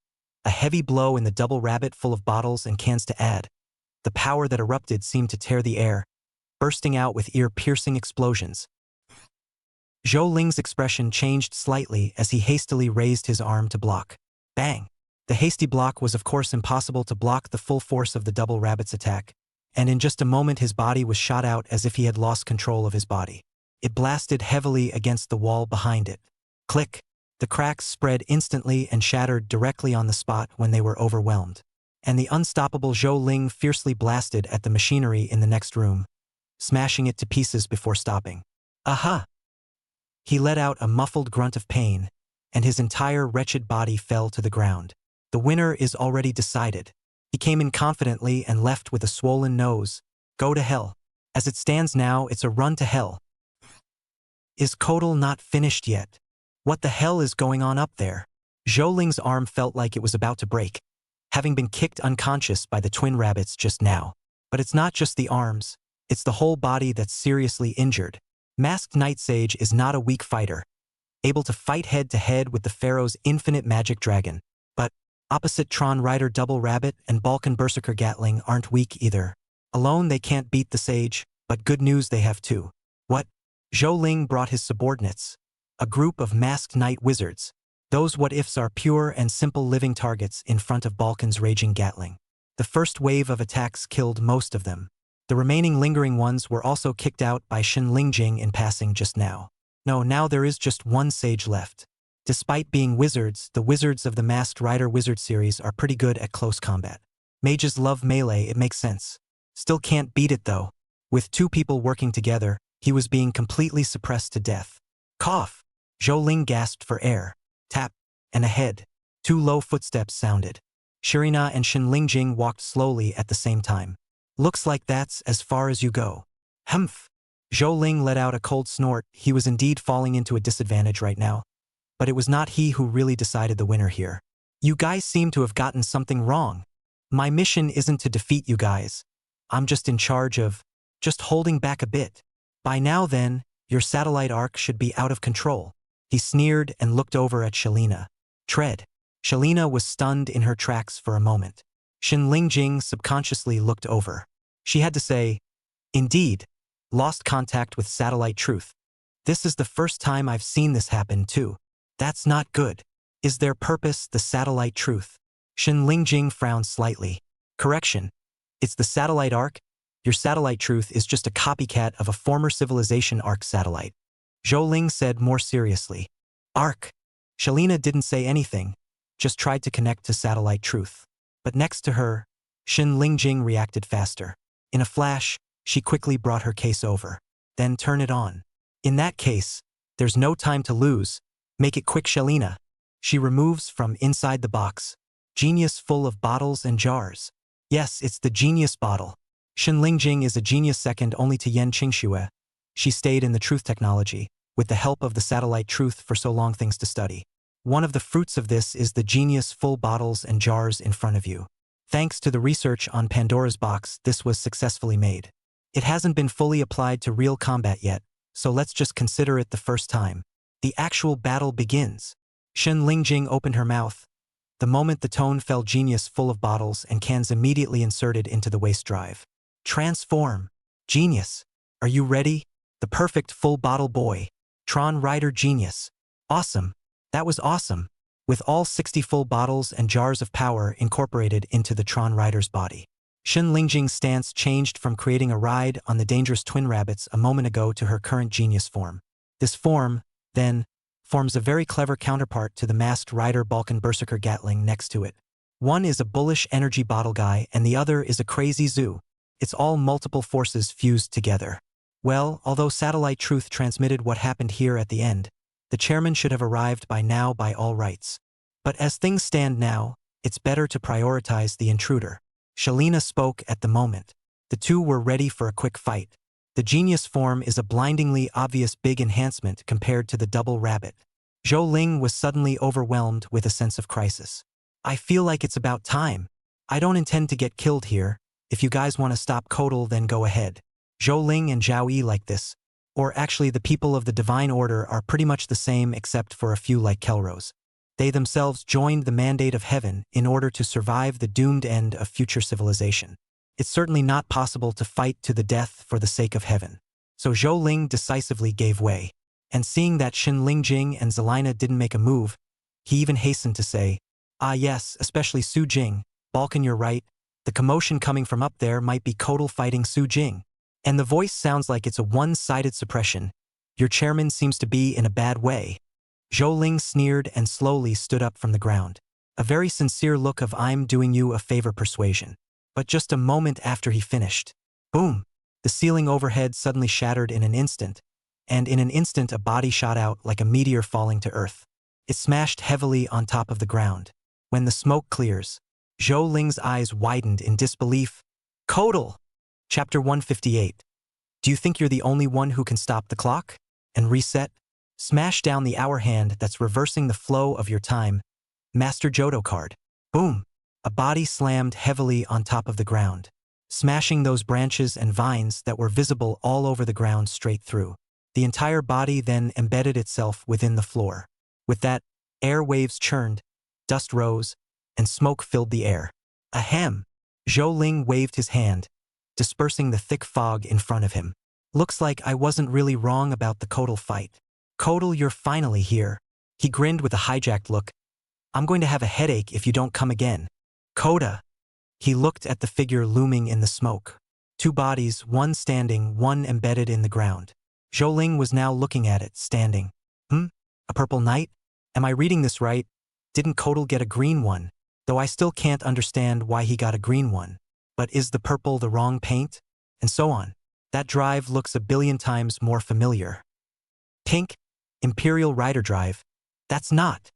A heavy blow in the double rabbit full of bottles and cans to add. The power that erupted seemed to tear the air, bursting out with ear-piercing explosions. Zhou Ling's expression changed slightly as he hastily raised his arm to block. Bang! The hasty block was of course impossible to block the full force of the double rabbit's attack, and in just a moment his body was shot out as if he had lost control of his body. It blasted heavily against the wall behind it. Click! The cracks spread instantly and shattered directly on the spot when they were overwhelmed. And the unstoppable Zhou Ling fiercely blasted at the machinery in the next room, smashing it to pieces before stopping. Aha! He let out a muffled grunt of pain, and his entire wretched body fell to the ground. The winner is already decided. He came in confidently and left with a swollen nose. Go to hell. As it stands now, it's a run to hell. Is Kotal not finished yet? What the hell is going on up there? Zhou Ling's arm felt like it was about to break, having been kicked unconscious by the twin rabbits just now. But it's not just the arms, it's the whole body that's seriously injured. Masked Night Sage is not a weak fighter, able to fight head-to-head with the Pharaoh's infinite magic dragon. But opposite Tron Rider Double Rabbit and Balkan Berserker Gatling aren't weak either. Alone they can't beat the Sage, but good news, they have two. What? Zhou Ling brought his subordinates, a group of masked night wizards. Those what-ifs are pure and simple living targets in front of Balkan's raging Gatling. The first wave of attacks killed most of them. The remaining lingering ones were also kicked out by Shin Lingjing in passing just now. No, now there is just one sage left. Despite being wizards, the wizards of the Masked Rider Wizard series are pretty good at close combat. Mages love melee, it makes sense. Still can't beat it though. With two people working together, he was being completely suppressed to death. Cough! Zhou Ling gasped for air. Tap! And ahead. Two low footsteps sounded. Shirina and Shin Lingjing walked slowly at the same time. Looks like that's as far as you go. Humph! Zhou Ling let out a cold snort. He was indeed falling into a disadvantage right now. But it was not he who really decided the winner here. You guys seem to have gotten something wrong. My mission isn't to defeat you guys. I'm just in charge of just holding back a bit. By now then, your satellite arc should be out of control. He sneered and looked over at Shalina. Tread. Shalina was stunned in her tracks for a moment. Shin Lingjing subconsciously looked over. She had to say, indeed, lost contact with satellite truth. This is the first time I've seen this happen too. That's not good. Is their purpose the satellite truth? Shin Lingjing frowned slightly. Correction. It's the satellite arc? Your satellite truth is just a copycat of a former civilization arc satellite. Zhou Ling said more seriously. Arc. Shalina didn't say anything, just tried to connect to satellite truth. But next to her, Shin Lingjing reacted faster. In a flash, she quickly brought her case over. Then turn it on. In that case, there's no time to lose. Make it quick, Shalina. She removes from inside the box. Genius full of bottles and jars. Yes, it's the genius bottle. Shin Lingjing is a genius second only to Yen Qingxue. She stayed in the truth technology, with the help of the satellite truth for so long things to study. One of the fruits of this is the genius full bottles and jars in front of you. Thanks to the research on Pandora's box, this was successfully made. It hasn't been fully applied to real combat yet, so let's just consider it the first time. The actual battle begins. Shin Lingjing opened her mouth. The moment the tone fell, genius full of bottles and cans immediately inserted into the waist drive. Transform. Genius. Are you ready? The perfect full bottle boy. Tron Rider Genius. Awesome. That was awesome. With all 60 full bottles and jars of power incorporated into the Tron Rider's body. Shin Lingjing's stance changed from creating a ride on the dangerous twin rabbits a moment ago to her current genius form. This form, then, forms a very clever counterpart to the masked rider Balkan Berserker Gatling next to it. One is a bullish energy bottle guy and the other is a crazy zoo. It's all multiple forces fused together. Well, although Satellite Truth transmitted what happened here at the end, the chairman should have arrived by now by all rights. But as things stand now, it's better to prioritize the intruder. Shalina spoke at the moment. The two were ready for a quick fight. The genius form is a blindingly obvious big enhancement compared to the double rabbit. Zhou Ling was suddenly overwhelmed with a sense of crisis. I feel like it's about time. I don't intend to get killed here. If you guys want to stop Kodal, then go ahead. Zhou Ling and Zhao Yi like this. Or actually the people of the Divine Order are pretty much the same except for a few like Kelros. They themselves joined the mandate of heaven in order to survive the doomed end of future civilization. It's certainly not possible to fight to the death for the sake of heaven. So Zhou Ling decisively gave way. And seeing that Shin Lingjing and Zelina didn't make a move, he even hastened to say, ah yes, especially Su Jing, Balkan, you're right. The commotion coming from up there might be Kodal fighting Su Jing. And the voice sounds like it's a one-sided suppression. Your chairman seems to be in a bad way. Zhou Ling sneered and slowly stood up from the ground. A very sincere look of I'm doing you a favor persuasion. But just a moment after he finished. Boom! The ceiling overhead suddenly shattered in an instant, and in an instant a body shot out like a meteor falling to earth. It smashed heavily on top of the ground. When the smoke clears, Zhou Ling's eyes widened in disbelief. Kodal! Chapter 158. Do you think you're the only one who can stop the clock? And reset? Smash down the hour hand that's reversing the flow of your time. Master Jodo card. Boom! A body slammed heavily on top of the ground, smashing those branches and vines that were visible all over the ground straight through. The entire body then embedded itself within the floor. With that, air waves churned, dust rose, and smoke filled the air. Ahem! Zhou Ling waved his hand, dispersing the thick fog in front of him. Looks like I wasn't really wrong about the Kodal fight. Kodal, you're finally here. He grinned with a hijacked look. I'm going to have a headache if you don't come again. Koda. He looked at the figure looming in the smoke. Two bodies, one standing, one embedded in the ground. Zhou Ling was now looking at it, standing. A purple knight? Am I reading this right? Didn't Kodal get a green one? Though I still can't understand why he got a green one. But is the purple the wrong paint? And so on. That drive looks a billion times more familiar. Pink? Imperial Rider Drive? That's not.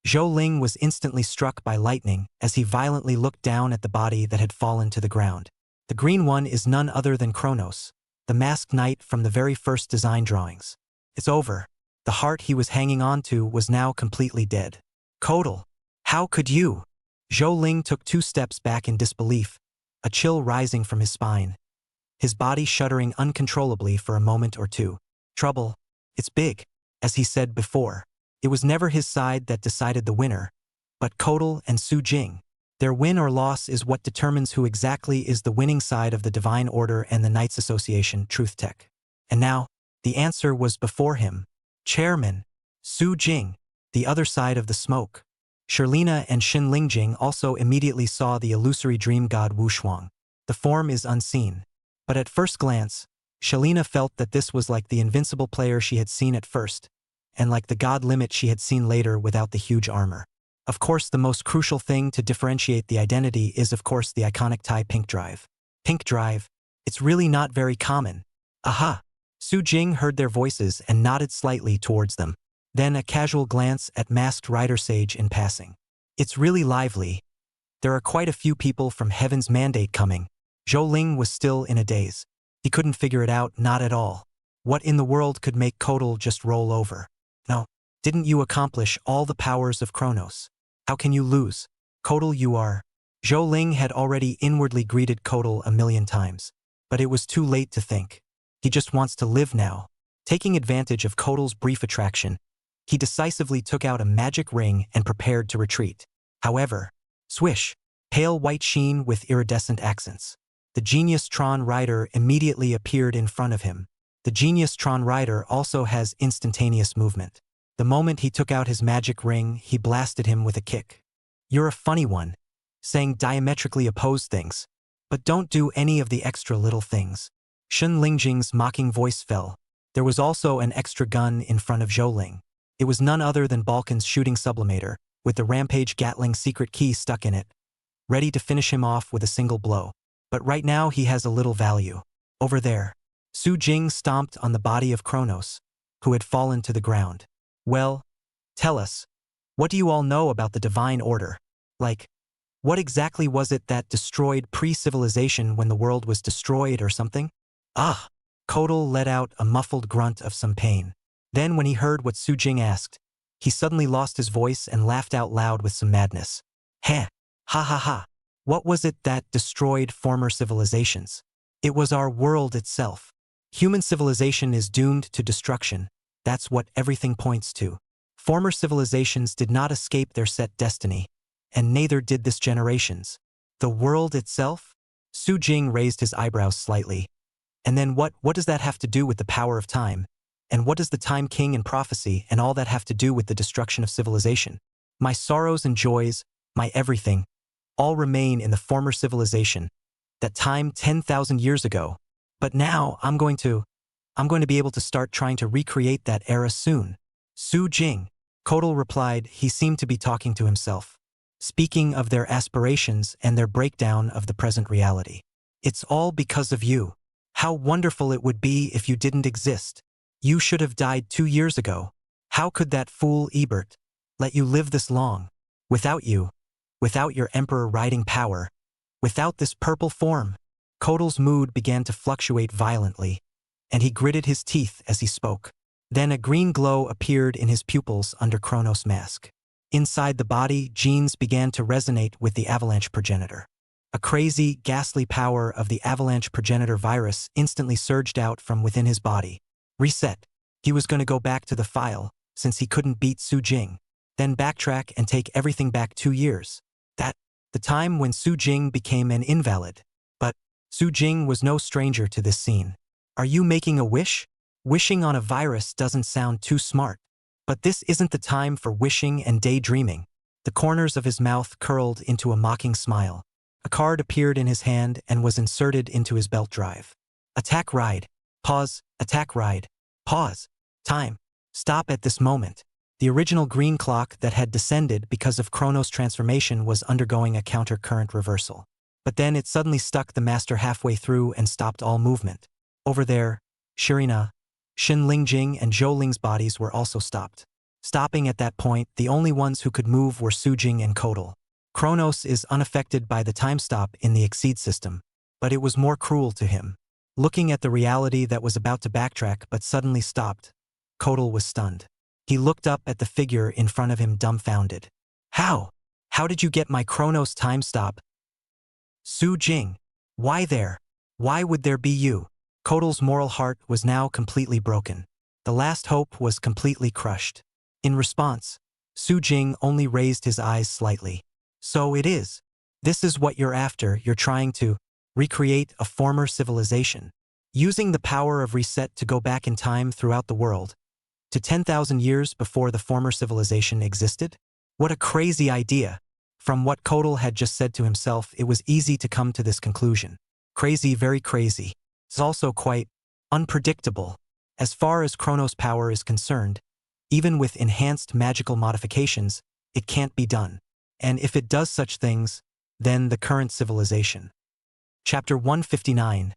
Zhou Ling was instantly struck by lightning as he violently looked down at the body that had fallen to the ground. The green one is none other than Kronos, the masked knight from the very first design drawings. It's over. The heart he was hanging on to was now completely dead. Kodal, how could you? Zhou Ling took 2 steps back in disbelief, a chill rising from his spine. His body shuddering uncontrollably for a moment or two. Trouble. It's big, as he said before. It was never his side that decided the winner, but Kotal and Su Jing. Their win or loss is what determines who exactly is the winning side of the Divine Order and the Knights Association Truth Tech. And now, the answer was before him. Chairman, Su Jing, the other side of the smoke. Sherlina and Xin Lingjing also immediately saw the illusory dream god Wu Shuang. The form is unseen. But at first glance, Sherlina felt that this was like the invincible player she had seen at first, and like the god limit she had seen later without the huge armor. Of course, the most crucial thing to differentiate the identity is of course the iconic Tai Pink Drive. Pink Drive, it's really not very common. Aha! Su Jing heard their voices and nodded slightly towards them. Then a casual glance at Masked Rider Sage in passing. It's really lively. There are quite a few people from Heaven's Mandate coming. Zhou Ling was still in a daze. He couldn't figure it out, not at all. What in the world could make Kotal just roll over? No, didn't you accomplish all the powers of Kronos? How can you lose? Kotal, you are. Zhou Ling had already inwardly greeted Kotal a million times. But it was too late to think. He just wants to live now. Taking advantage of Kotal's brief attraction, he decisively took out a magic ring and prepared to retreat. However, swish, pale white sheen with iridescent accents. The Genius Tron Rider immediately appeared in front of him. The Genius Tron Rider also has instantaneous movement. The moment he took out his magic ring, he blasted him with a kick. You're a funny one, saying diametrically opposed things, but don't do any of the extra little things. Xin Lingjing's mocking voice fell. There was also an extra gun in front of Zhou Ling. It was none other than Balkan's shooting sublimator, with the Rampage Gatling secret key stuck in it, ready to finish him off with a single blow. But right now he has a little value. Over there. Su Jing stomped on the body of Kronos, who had fallen to the ground. Well, tell us, what do you all know about the Divine Order? Like, what exactly was it that destroyed pre-civilization when the world was destroyed or something? Ah! Kotal let out a muffled grunt of some pain. Then when he heard what Su Jing asked, he suddenly lost his voice and laughed out loud with some madness. Heh! Ha ha ha! What was it that destroyed former civilizations? It was our world itself. Human civilization is doomed to destruction. That's what everything points to. Former civilizations did not escape their set destiny, and neither did this generation's. The world itself? Su Jing raised his eyebrows slightly. And then what does that have to do with the power of time? And what does the Time King and prophecy and all that have to do with the destruction of civilization? My sorrows and joys, my everything, all remain in the former civilization, that time 10,000 years ago. But now I'm going to be able to start trying to recreate that era soon. Su Jing, Kotal replied. He seemed to be talking to himself, speaking of their aspirations and their breakdown of the present reality. It's all because of you. How wonderful it would be if you didn't exist. You should have died 2 years ago. How could that fool Ebert let you live this long? Without you, without your emperor riding power, without this purple form. Kotal's mood began to fluctuate violently, and he gritted his teeth as he spoke. Then a green glow appeared in his pupils under Kronos' mask. Inside the body, genes began to resonate with the avalanche progenitor. A crazy, ghastly power of the avalanche progenitor virus instantly surged out from within his body. Reset. He was going to go back to the file, since he couldn't beat Su Jing. Then backtrack and take everything back 2 years. The time when Su Jing became an invalid. But Su Jing was no stranger to this scene. Are you making a wish? Wishing on a virus doesn't sound too smart. But this isn't the time for wishing and daydreaming. The corners of his mouth curled into a mocking smile. A card appeared in his hand and was inserted into his belt drive. Attack ride. Pause. Attack ride. Pause. Time. Stop at this moment. The original green clock that had descended because of Kronos' transformation was undergoing a counter-current reversal. But then it suddenly stuck the master halfway through and stopped all movement. Over there, Sherina, Xin Lingjing and Zhou Ling's bodies were also stopped. Stopping at that point, the only ones who could move were Su Jing and Kotal. Kronos is unaffected by the time stop in the Exceed system, but it was more cruel to him. Looking at the reality that was about to backtrack but suddenly stopped, Kotal was stunned. He looked up at the figure in front of him dumbfounded. How? How did you get my Kronos time stop? Su Jing. Why there? Why would there be you? Kotal's moral heart was now completely broken. The last hope was completely crushed. In response, Su Jing only raised his eyes slightly. So it is. This is what you're after. You're trying to recreate a former civilization, using the power of reset to go back in time throughout the world, to 10,000 years before the former civilization existed? What a crazy idea. From what Kotal had just said to himself, it was easy to come to this conclusion. Crazy, very crazy. It's also quite unpredictable. As far as Kronos' power is concerned, even with enhanced magical modifications, it can't be done. And if it does such things, then the current civilization. Chapter 159.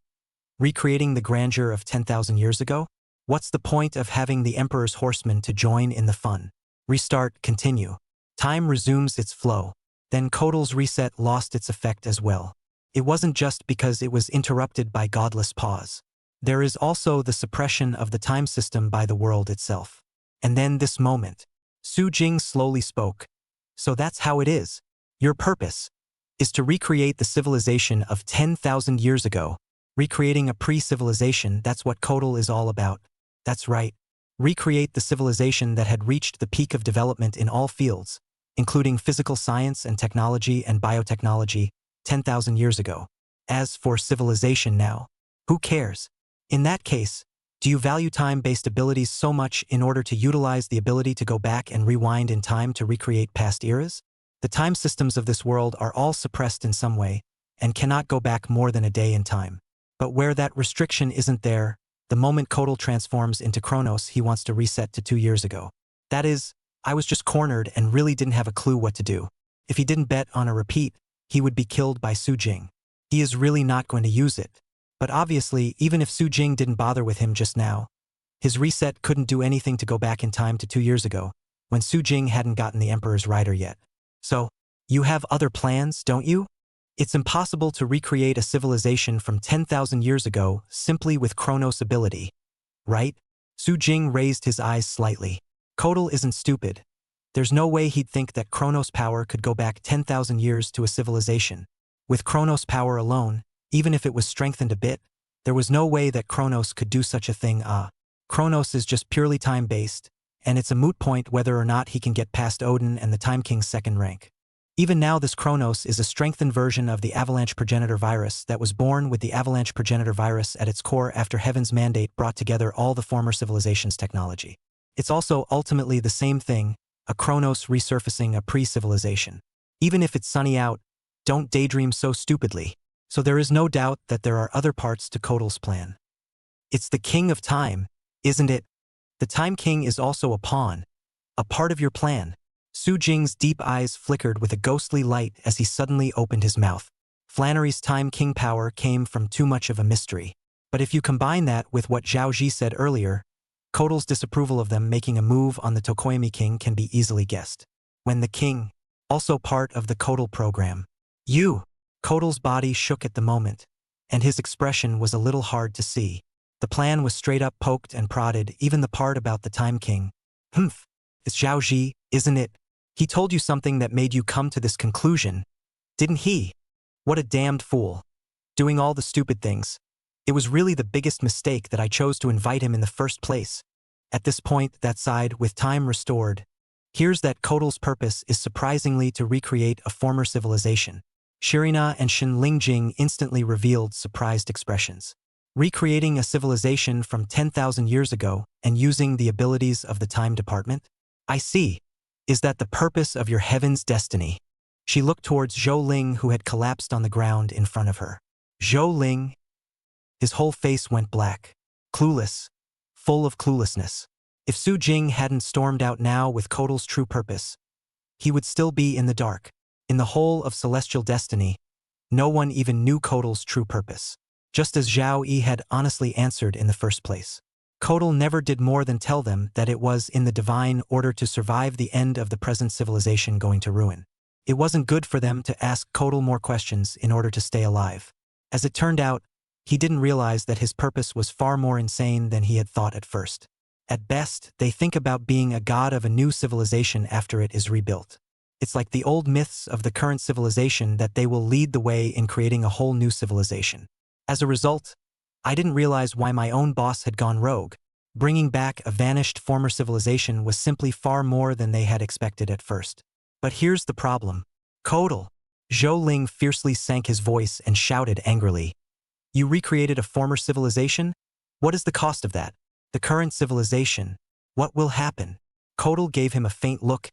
Recreating the grandeur of 10,000 years ago? What's the point of having the Emperor's horsemen to join in the fun? Restart, continue. Time resumes its flow. Then Kotal's reset lost its effect as well. It wasn't just because it was interrupted by godless pause. There is also the suppression of the time system by the world itself. And then this moment. Su Jing slowly spoke. So that's how it is. Your purpose is to recreate the civilization of 10,000 years ago. Recreating a pre-civilization, that's what Kotal is all about. That's right. Recreate the civilization that had reached the peak of development in all fields, including physical science and technology and biotechnology, 10,000 years ago. As for civilization now, who cares? In that case, do you value time-based abilities so much in order to utilize the ability to go back and rewind in time to recreate past eras? The time systems of this world are all suppressed in some way and cannot go back more than a day in time. But where that restriction isn't there, the moment Kotal transforms into Kronos, he wants to reset to 2 years ago. That is, I was just cornered and really didn't have a clue what to do. If he didn't bet on a repeat, he would be killed by Su Jing. He is really not going to use it. But obviously, even if Su Jing didn't bother with him just now, his reset couldn't do anything to go back in time to 2 years ago, when Su Jing hadn't gotten the Emperor's rider yet. So, you have other plans, don't you? It's impossible to recreate a civilization from 10,000 years ago simply with Kronos' ability, right? Su Jing raised his eyes slightly. Kotal isn't stupid. There's no way he'd think that Kronos' power could go back 10,000 years to a civilization. With Kronos' power alone, even if it was strengthened a bit, there was no way that Kronos could do such a thing. Kronos is just purely time-based, and it's a moot point whether or not he can get past Odin and the Time King's second rank. Even now, this Kronos is a strengthened version of the Avalanche Progenitor Virus that was born with the Avalanche Progenitor Virus at its core after Heaven's Mandate brought together all the former civilizations' technology. It's also ultimately the same thing, a Kronos resurfacing a pre-civilization. Even if it's sunny out, don't daydream so stupidly. So there is no doubt that there are other parts to Kotal's plan. It's the King of Time, isn't it? The Time King is also a pawn, a part of your plan. Su Jing's deep eyes flickered with a ghostly light as he suddenly opened his mouth. Flannery's Time King power came from too much of a mystery. But if you combine that with what Zhao Ji said earlier, Kotal's disapproval of them making a move on the Tokoyami King can be easily guessed. When the king, also part of the Kotal program. Kotal's body shook at the moment, and his expression was a little hard to see. The plan was straight up poked and prodded, even the part about the Time King. It's Zhao Ji, isn't it? He told you something that made you come to this conclusion, didn't he? What a damned fool. Doing all the stupid things. It was really the biggest mistake that I chose to invite him in the first place. At this point, that side, with time restored, hears that Kotal's purpose is surprisingly to recreate a former civilization. Shirina and Shin Lingjing instantly revealed surprised expressions. Recreating a civilization from 10,000 years ago and using the abilities of the Time Department? I see. Is that the purpose of your heaven's destiny? She looked towards Zhou Ling, who had collapsed on the ground in front of her. Zhou Ling? His whole face went black. Clueless. Full of cluelessness. If Su Jing hadn't stormed out now with Kotal's true purpose, he would still be in the dark. In the whole of celestial destiny, no one even knew Kotal's true purpose. Just as Zhao Yi had honestly answered in the first place. Kotal never did more than tell them that it was in the divine order to survive the end of the present civilization going to ruin. It wasn't good for them to ask Kotal more questions in order to stay alive. As it turned out, he didn't realize that his purpose was far more insane than he had thought at first. At best, they think about being a god of a new civilization after it is rebuilt. It's like the old myths of the current civilization that they will lead the way in creating a whole new civilization. As a result, I didn't realize why my own boss had gone rogue. Bringing back a vanished former civilization was simply far more than they had expected at first. But here's the problem. Kodal. Zhou Ling fiercely sank his voice and shouted angrily. You recreated a former civilization? What is the cost of that? The current civilization. What will happen? Kodal gave him a faint look,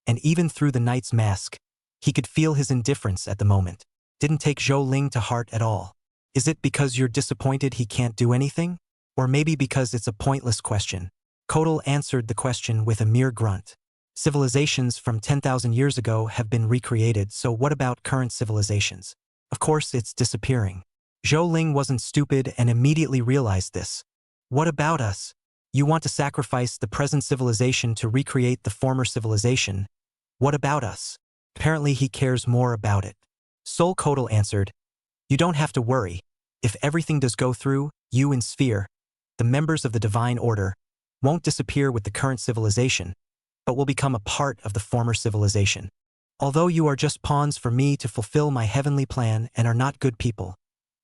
and even through the knight's mask, he could feel his indifference at the moment. Didn't take Zhou Ling to heart at all. Is it because you're disappointed he can't do anything? Or maybe because it's a pointless question? Kodal answered the question with a mere grunt. Civilizations from 10,000 years ago have been recreated, so what about current civilizations? Of course it's disappearing. Zhou Ling wasn't stupid and immediately realized this. What about us? You want to sacrifice the present civilization to recreate the former civilization. What about us? Apparently he cares more about it. Soul Kodal answered, you don't have to worry. If everything does go through, you and Sphere, the members of the Divine Order, won't disappear with the current civilization, but will become a part of the former civilization. Although you are just pawns for me to fulfill my heavenly plan and are not good people,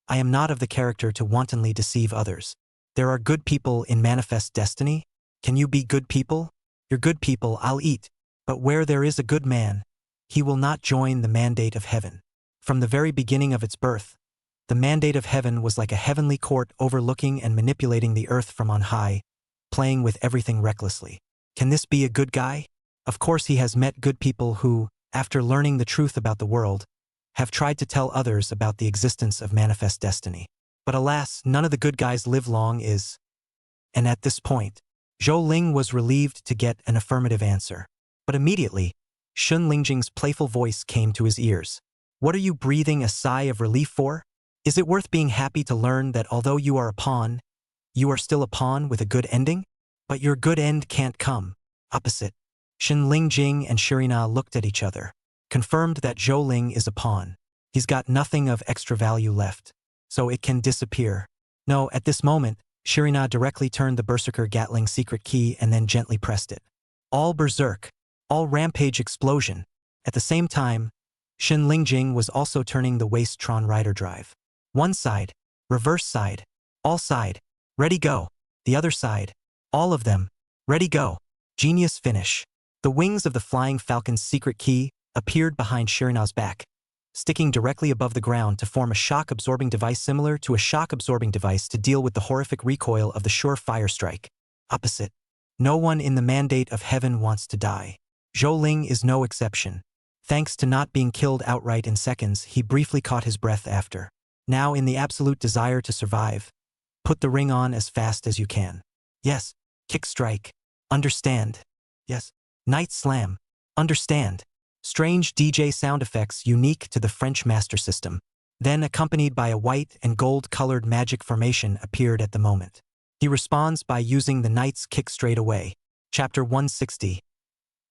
I am not of the character to wantonly deceive others. There are good people in Manifest Destiny. Can you be good people? You're good people, I'll eat. But where there is a good man, he will not join the mandate of heaven. From the very beginning of its birth, the mandate of heaven was like a heavenly court overlooking and manipulating the earth from on high, playing with everything recklessly. Can this be a good guy? Of course he has met good people who, after learning the truth about the world, have tried to tell others about the existence of Manifest Destiny. But alas, none of the good guys live long And at this point, Zhou Ling was relieved to get an affirmative answer. But immediately, Shun Lingjing's playful voice came to his ears. What are you breathing a sigh of relief for? Is it worth being happy to learn that although you are a pawn, you are still a pawn with a good ending? But your good end can't come. Opposite. Shun Lingjing and Shirina looked at each other, confirmed that Zhou Ling is a pawn. He's got nothing of extra value left, so it can disappear. No, at this moment, Shirina directly turned the Berserker Gatling secret key and then gently pressed it. All berserk, all rampage explosion. At the same time, Shun Lingjing was also turning the Waste Tron Rider drive. One side, reverse side, all side, ready go. The other side, all of them, ready go. Genius finish. The wings of the Flying Falcon's secret key appeared behind Shirina's back, sticking directly above the ground to form a shock-absorbing device similar to a shock-absorbing device to deal with the horrific recoil of the sure-fire strike. Opposite. No one in the mandate of heaven wants to die. Zhou Ling is no exception. Thanks to not being killed outright in seconds, he briefly caught his breath after. Now, in the absolute desire to survive, put the ring on as fast as you can. Yes. Kick strike. Understand. Yes. Night slam. Understand. Strange DJ sound effects unique to the French master system, then accompanied by a white and gold-colored magic formation appeared at the moment. He responds by using the knight's kick straight away. Chapter 160.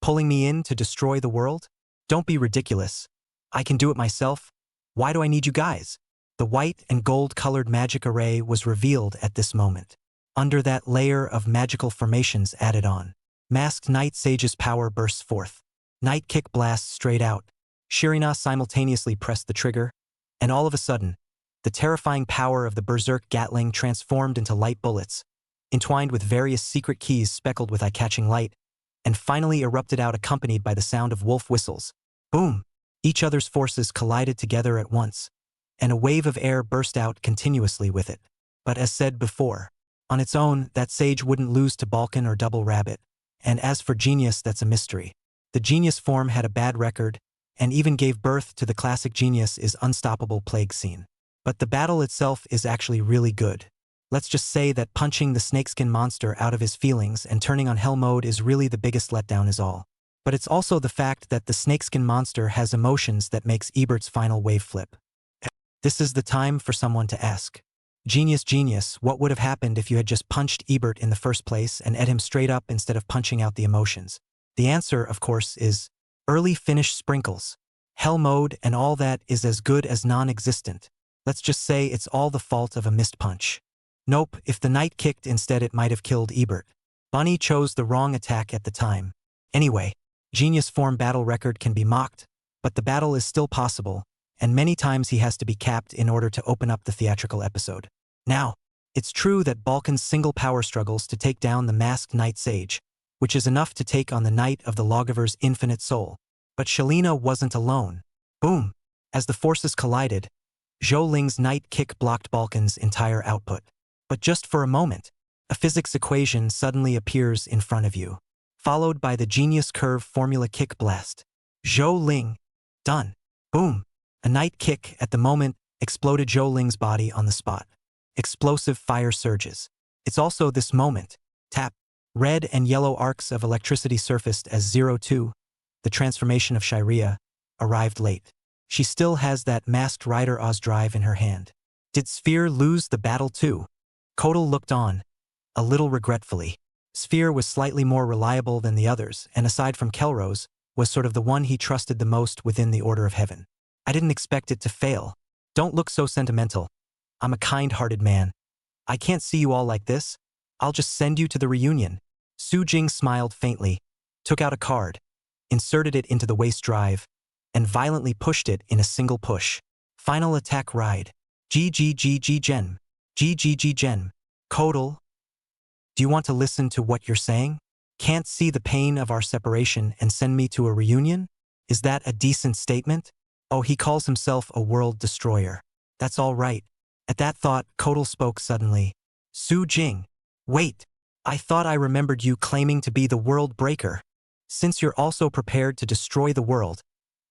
Pulling me in to destroy the world? Don't be ridiculous. I can do it myself. Why do I need you guys? The white and gold-colored magic array was revealed at this moment. Under that layer of magical formations added on, masked Night Sage's power bursts forth. Night kick blasts straight out. Shirina simultaneously pressed the trigger, and all of a sudden, the terrifying power of the Berserk Gatling transformed into light bullets, entwined with various secret keys speckled with eye-catching light, and finally erupted out accompanied by the sound of wolf whistles. Boom! Each other's forces collided together at once, and a wave of air burst out continuously with it. But as said before, on its own, that sage wouldn't lose to Balkan or Double Rabbit, and as for Genius, that's a mystery. The Genius form had a bad record, and even gave birth to the classic Genius is Unstoppable Plague Scene. But the battle itself is actually really good. Let's just say that punching the snakeskin monster out of his feelings and turning on hell mode is really the biggest letdown is all. But it's also the fact that the snakeskin monster has emotions that makes Ebert's final wave flip. This is the time for someone to ask. Genius, what would have happened if you had just punched Ebert in the first place and ate him straight up instead of punching out the emotions? The answer, of course, is early finish sprinkles. Hell mode and all that is as good as non-existent. Let's just say it's all the fault of a missed punch. Nope, if the knight kicked instead it might have killed Ebert. Bunny chose the wrong attack at the time. Anyway, Genius form battle record can be mocked, but the battle is still possible, and many times he has to be capped in order to open up the theatrical episode. Now, It's true that Balkan's single power struggles to take down the masked Night Sage, which is enough to take on the Knight of the Lawgiver's infinite soul. But Shalina wasn't alone. Boom! As the forces collided, Zhou Ling's Night Kick blocked Balkan's entire output. But just for a moment, a physics equation suddenly appears in front of you, followed by the Genius Curve Formula Kick Blast. Zhou Ling. Done. Boom. A Night Kick at the moment exploded Zhou Ling's body on the spot. Explosive fire surges. It's also this moment. Tap. Red and yellow arcs of electricity surfaced as 02, the transformation of Shiraya, arrived late. She still has that masked rider Oz drive in her hand. Did Sphere lose the battle too? Kotal looked on, a little regretfully. Sphere was slightly more reliable than the others, and aside from Kelrose, was sort of the one he trusted the most within the Order of Heaven. I didn't expect it to fail. Don't look so sentimental. I'm a kind-hearted man. I can't see you all like this. I'll just send you to the reunion. Su Jing smiled faintly, took out a card, inserted it into the waist drive, and violently pushed it in a single push. Final attack ride. GGGG Gen. GGG Gen. Kotal. Do you want to listen to what you're saying? Can't see the pain of our separation and send me to a reunion? Is that a decent statement? Oh, he calls himself a world destroyer. That's all right. At that thought, Kotal spoke suddenly. Su Jing. Wait. I thought I remembered you claiming to be the world breaker. Since you're also prepared to destroy the world,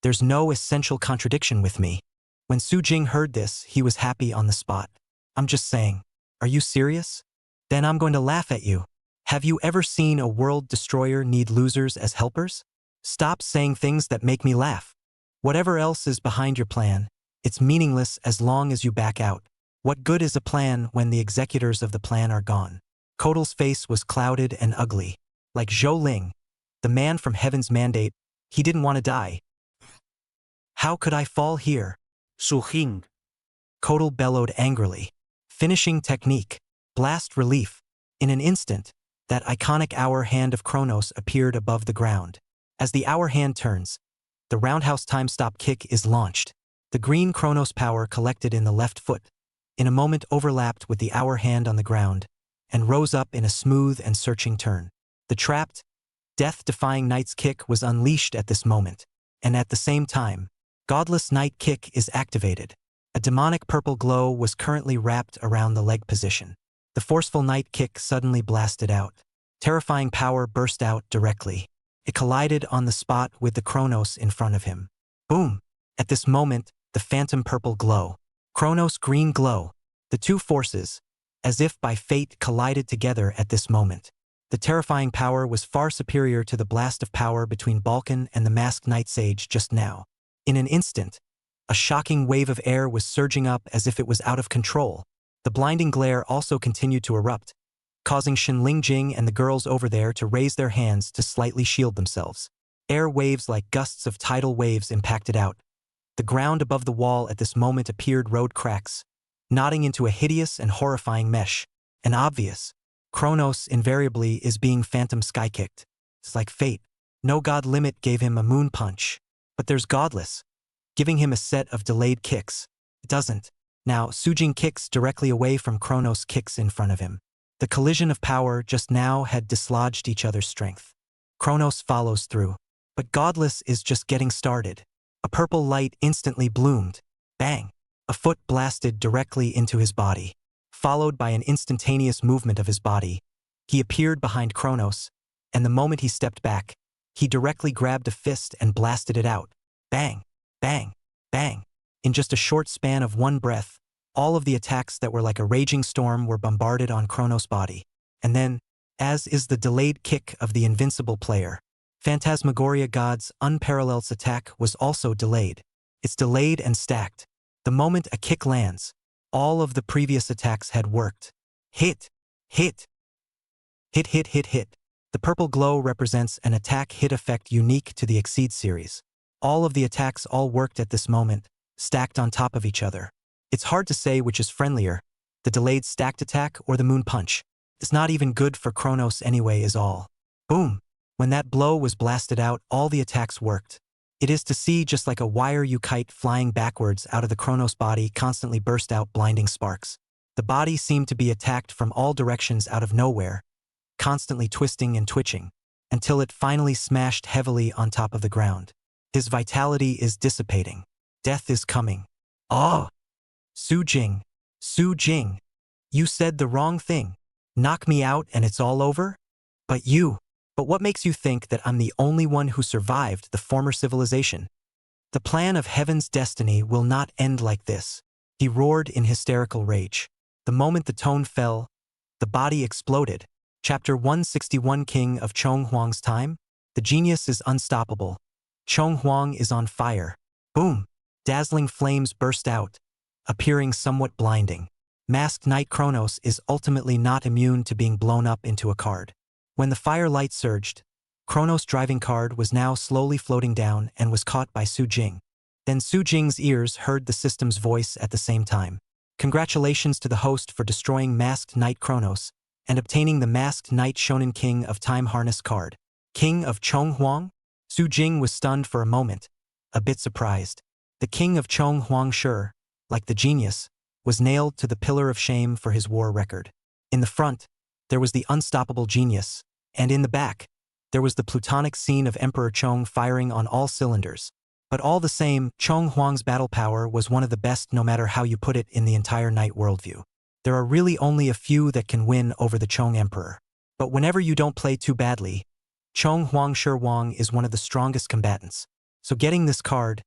there's no essential contradiction with me. When Su Jing heard this, he was happy on the spot. I'm just saying. Are you serious? Then I'm going to laugh at you. Have you ever seen a world destroyer need losers as helpers? Stop saying things that make me laugh. Whatever else is behind your plan, it's meaningless as long as you back out. What good is a plan when the executors of the plan are gone? Kotal's face was clouded and ugly. Like Zhou Ling, the man from Heaven's mandate, he didn't want to die. How could I fall here? Su Jing. Kotal bellowed angrily. Finishing technique. Blast relief. In an instant, that iconic hour hand of Kronos appeared above the ground. As the hour hand turns, the roundhouse time stop kick is launched. The green Kronos power collected in the left foot, in a moment overlapped with the hour hand on the ground, and rose up in a smooth and searching turn. The trapped, death-defying Knight's kick was unleashed at this moment, and at the same time, Godless Night Kick is activated. A demonic purple glow was currently wrapped around the leg position. The forceful Night Kick suddenly blasted out. Terrifying power burst out directly. It collided on the spot with the Kronos in front of him. Boom! At this moment, the phantom purple glow. Kronos green glow. The two forces, as if by fate, collided together at this moment. The terrifying power was far superior to the blast of power between Balkan and the masked Night Sage just now. In an instant, a shocking wave of air was surging up as if it was out of control. The blinding glare also continued to erupt, causing Shenling Jing and the girls over there to raise their hands to slightly shield themselves. Air waves like gusts of tidal waves impacted out. The ground above the wall at this moment appeared road cracks, knotting into a hideous and horrifying mesh. An obvious. Kronos invariably is being phantom skykicked. It's like fate. No god limit gave him a moon punch. But there's Godless, giving him a set of delayed kicks. It doesn't. Now, Su Jing kicks directly away from Kronos kicks in front of him. The collision of power just now had dislodged each other's strength. Kronos follows through. But Godless is just getting started. A purple light instantly bloomed. Bang! A foot blasted directly into his body. Followed by an instantaneous movement of his body, he appeared behind Kronos, and the moment he stepped back, he directly grabbed a fist and blasted it out. Bang! Bang! Bang! In just a short span of one breath, all of the attacks that were like a raging storm were bombarded on Kronos' body. And then, as is the delayed kick of the invincible player, Phantasmagoria God's unparalled's attack was also delayed. It's delayed and stacked. The moment a kick lands, all of the previous attacks had worked. Hit! Hit! Hit hit hit hit. The purple glow represents an attack hit effect unique to the Exceed series. All of the attacks all worked at this moment, stacked on top of each other. It's hard to say which is friendlier, the delayed stacked attack or the moon punch. It's not even good for Kronos anyway is all. Boom! When that blow was blasted out, all the attacks worked. It is to see just like a wire you kite flying backwards out of the Kronos body constantly burst out blinding sparks. The body seemed to be attacked from all directions out of nowhere, constantly twisting and twitching, until it finally smashed heavily on top of the ground. His vitality is dissipating. Death is coming. Oh! Su Jing. Su Jing. You said the wrong thing. Knock me out and it's all over? But what makes you think that I'm the only one who survived the former civilization? The plan of heaven's destiny will not end like this. He roared in hysterical rage. The moment the tone fell, the body exploded. Chapter 161 King of Chong Huang's Time? The genius is unstoppable. Chong Huang is on fire. Boom! Dazzling flames burst out, appearing somewhat blinding. Masked Knight Kronos is ultimately not immune to being blown up into a card. When the firelight surged, Kronos' driving card was now slowly floating down and was caught by Su Jing. Then Su Jing's ears heard the system's voice at the same time. Congratulations to the host for destroying Masked Knight Kronos and obtaining the Masked Knight Shonen King of Time Harness card. King of Chong Huang? Su Jing was stunned for a moment, a bit surprised. The King of Chong Huang sure, like the genius, was nailed to the pillar of shame for his war record. In the front, there was the unstoppable genius, and in the back, there was the plutonic scene of Emperor Chong firing on all cylinders. But all the same, Chong Huang's battle power was one of the best no matter how you put it in the entire Knight worldview. There are really only a few that can win over the Chong Emperor. But whenever you don't play too badly, Chong Huang Shi Wang is one of the strongest combatants. So getting this card,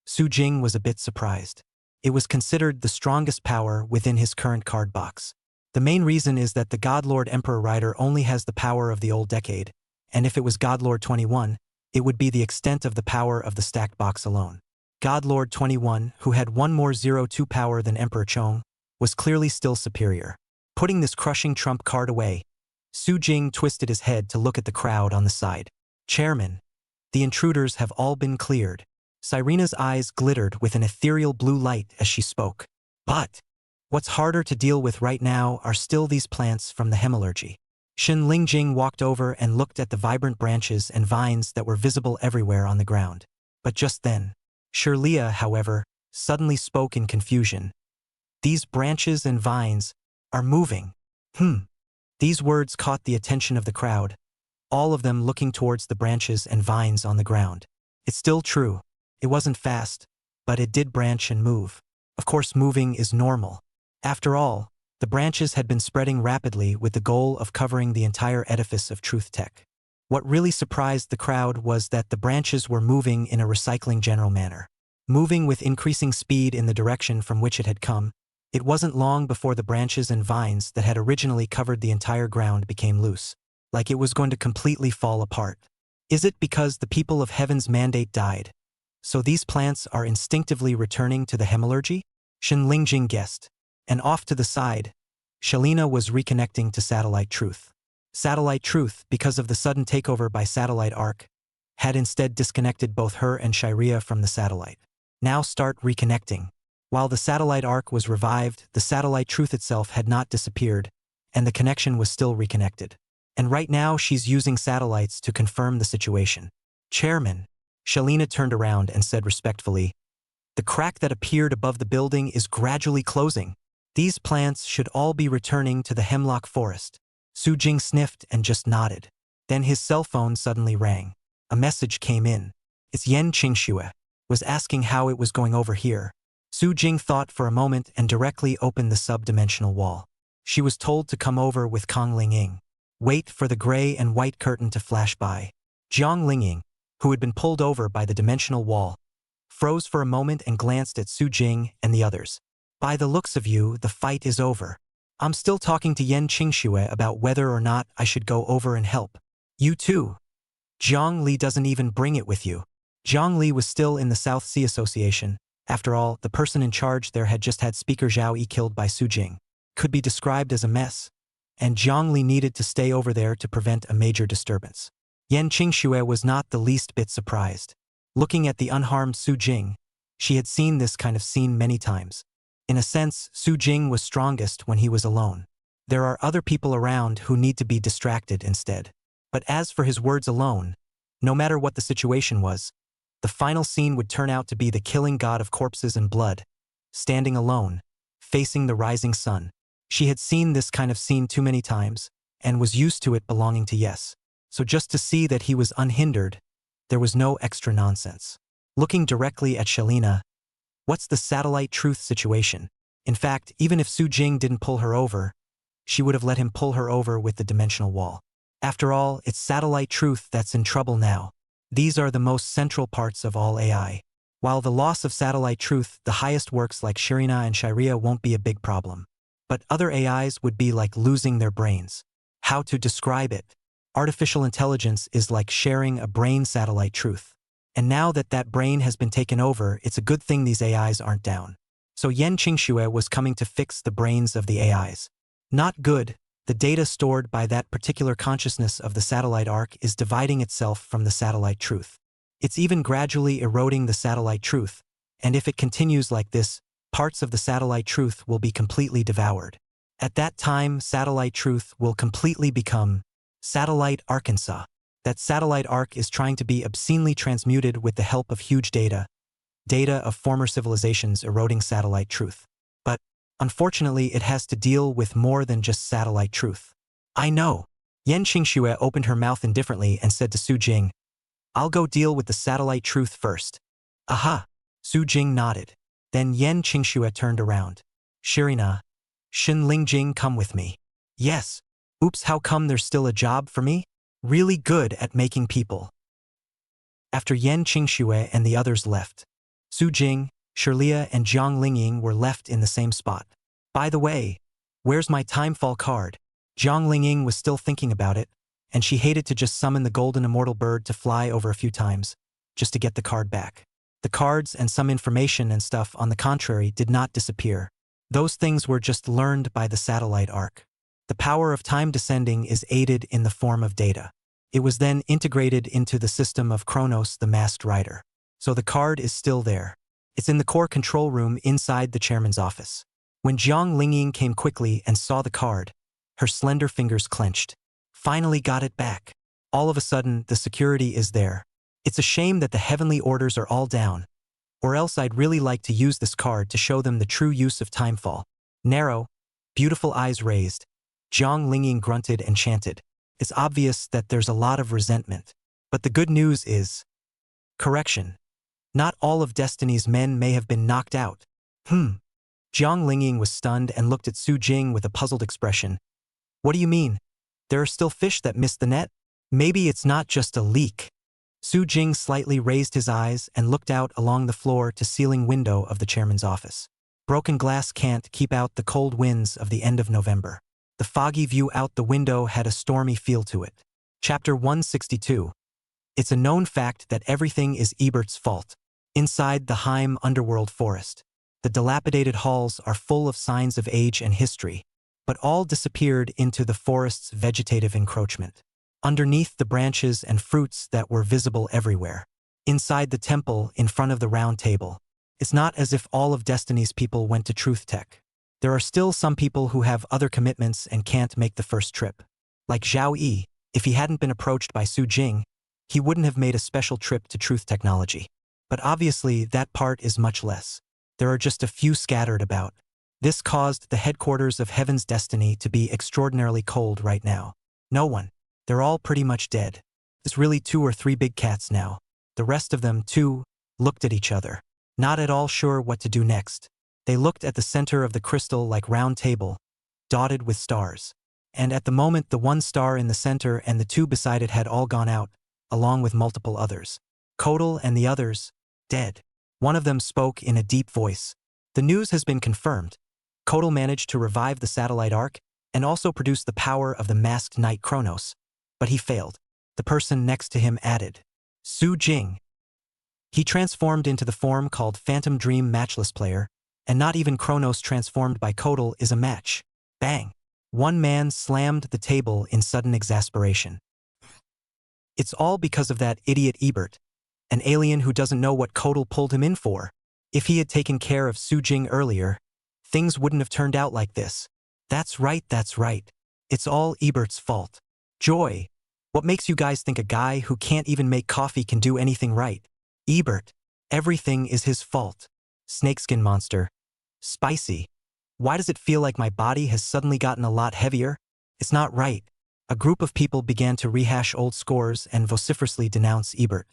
Su Jing was a bit surprised. It was considered the strongest power within his current card box. The main reason is that the Godlord Emperor Rider only has the power of the old decade, and if it was Godlord 21, it would be the extent of the power of the stacked box alone. Godlord 21, who had one more 0-2 power than Emperor Chong, was clearly still superior. Putting this crushing trump card away, Su Jing twisted his head to look at the crowd on the side. Chairman, the intruders have all been cleared. Cyrena's eyes glittered with an ethereal blue light as she spoke. But what's harder to deal with right now are still these plants from the hemilurgy. Shen Lingjing walked over and looked at the vibrant branches and vines that were visible everywhere on the ground. But just then, Shirlea, however, suddenly spoke in confusion. These branches and vines are moving. These words caught the attention of the crowd, all of them looking towards the branches and vines on the ground. It's still true. It wasn't fast, but it did branch and move. Of course, moving is normal. After all, the branches had been spreading rapidly with the goal of covering the entire edifice of Truth Tech. What really surprised the crowd was that the branches were moving in a recycling general manner. Moving with increasing speed in the direction from which it had come, it wasn't long before the branches and vines that had originally covered the entire ground became loose, like it was going to completely fall apart. Is it because the people of Heaven's mandate died? So these plants are instinctively returning to the hemilurgy? Shen Lingjing guessed. And off to the side, Shalina was reconnecting to Satellite Truth. Satellite Truth, because of the sudden takeover by Satellite Arc, had instead disconnected both her and Shirlea from the satellite. Now start reconnecting. While the Satellite Arc was revived, the Satellite Truth itself had not disappeared, and the connection was still reconnected. And right now she's using satellites to confirm the situation. Chairman, Shalina turned around and said respectfully, the crack that appeared above the building is gradually closing. These plants should all be returning to the hemlock forest. Su Jing sniffed and just nodded. Then his cell phone suddenly rang. A message came in. It's Yen Qingxue. Was asking how it was going over here. Su Jing thought for a moment and directly opened the sub-dimensional wall. She was told to come over with Kong Lingying. Wait for the gray and white curtain to flash by. Jiang Lingying, who had been pulled over by the dimensional wall, froze for a moment and glanced at Su Jing and the others. By the looks of you, the fight is over. I'm still talking to Yen Qingxue about whether or not I should go over and help. You too. Jiang Li doesn't even bring it with you. Jiang Li was still in the South Sea Association. After all, the person in charge there had just had Speaker Zhao Yi killed by Su Jing. Could be described as a mess. And Jiang Li needed to stay over there to prevent a major disturbance. Yen Qingxue was not the least bit surprised. Looking at the unharmed Su Jing, she had seen this kind of scene many times. In a sense, Su Jing was strongest when he was alone. There are other people around who need to be distracted instead. But as for his words alone, no matter what the situation was, the final scene would turn out to be the killing god of corpses and blood, standing alone, facing the rising sun. She had seen this kind of scene too many times, and was used to it belonging to Yes. So just to see that he was unhindered, there was no extra nonsense. Looking directly at Shelina, what's the satellite truth situation? In fact, even if Su Jing didn't pull her over, she would have let him pull her over with the dimensional wall. After all, it's satellite truth that's in trouble now. These are the most central parts of all AI. While the loss of satellite truth, the highest works like Shirina and Shiria won't be a big problem. But other AIs would be like losing their brains. How to describe it? Artificial intelligence is like sharing a brain satellite truth. And now that that brain has been taken over, it's a good thing these AIs aren't down. So Yan Qingxue was coming to fix the brains of the AIs. Not good. The data stored by that particular consciousness of the satellite arc is dividing itself from the satellite truth. It's even gradually eroding the satellite truth, and if it continues like this, parts of the satellite truth will be completely devoured. At that time, satellite truth will completely become satellite Arkansas. That satellite arc is trying to be obscenely transmuted with the help of huge data of former civilizations eroding satellite truth. But, unfortunately, it has to deal with more than just satellite truth. I know. Yan Qingxue opened her mouth indifferently and said to Su Jing, I'll go deal with the satellite truth first. Aha! Su Jing nodded. Then Yan Qingxue turned around. Shirina, Shin Lingjing, come with me. Yes. Oops, how come there's still a job for me? Really good at making people. After Yan Qingxue and the others left, Su Jing, Shirlia, and Jiang Lingying were left in the same spot. By the way, where's my timefall card? Jiang Lingying was still thinking about it, and she hated to just summon the golden immortal bird to fly over a few times, just to get the card back. The cards and some information and stuff, on the contrary, did not disappear. Those things were just learned by the satellite arc. The power of time descending is aided in the form of data. It was then integrated into the system of Kronos, the masked rider. So the card is still there. It's in the core control room inside the chairman's office. When Jiang Lingying came quickly and saw the card, her slender fingers clenched. Finally got it back. All of a sudden, the security is there. It's a shame that the heavenly orders are all down, or else I'd really like to use this card to show them the true use of timefall. Narrow, beautiful eyes raised, Jiang Lingying grunted and chanted. It's obvious that there's a lot of resentment. But the good news is, correction. Not all of Destiny's men may have been knocked out. Jiang Lingying was stunned and looked at Su Jing with a puzzled expression. What do you mean? There are still fish that missed the net? Maybe it's not just a leak. Su Jing slightly raised his eyes and looked out along the floor-to-ceiling window of the chairman's office. Broken glass can't keep out the cold winds of the end of November. The foggy view out the window had a stormy feel to it. Chapter 162. It's a known fact that everything is Ebert's fault. Inside the Heim underworld forest, the dilapidated halls are full of signs of age and history, but all disappeared into the forest's vegetative encroachment. Underneath the branches and fruits that were visible everywhere. Inside the temple, in front of the round table. It's not as if all of Destiny's people went to Truth Tech. There are still some people who have other commitments and can't make the first trip. Like Zhao Yi, if he hadn't been approached by Su Jing, he wouldn't have made a special trip to Truth Technology. But obviously that part is much less. There are just a few scattered about. This caused the headquarters of Heaven's Destiny to be extraordinarily cold right now. No one. They're all pretty much dead. There's really 2 or 3 big cats now. The rest of them, too, looked at each other, not at all sure what to do next. They looked at the center of the crystal-like round table, dotted with stars. And at the moment, the one star in the center and the 2 beside it had all gone out, along with multiple others. Kodal and the others, dead. One of them spoke in a deep voice. The news has been confirmed. Kodal managed to revive the satellite arc and also produce the power of the masked knight Kronos. But he failed. The person next to him added, Su Jing. He transformed into the form called Phantom Dream Matchless Player, and not even Kronos transformed by Kodal is a match. Bang. One man slammed the table in sudden exasperation. It's all because of that idiot Ebert, an alien who doesn't know what Kodal pulled him in for. If he had taken care of Su Jing earlier, things wouldn't have turned out like this. That's right, that's right. It's all Ebert's fault. Joy. What makes you guys think a guy who can't even make coffee can do anything right? Ebert. Everything is his fault. Snakeskin monster. Spicy. Why does it feel like my body has suddenly gotten a lot heavier? It's not right. A group of people began to rehash old scores and vociferously denounce Ebert,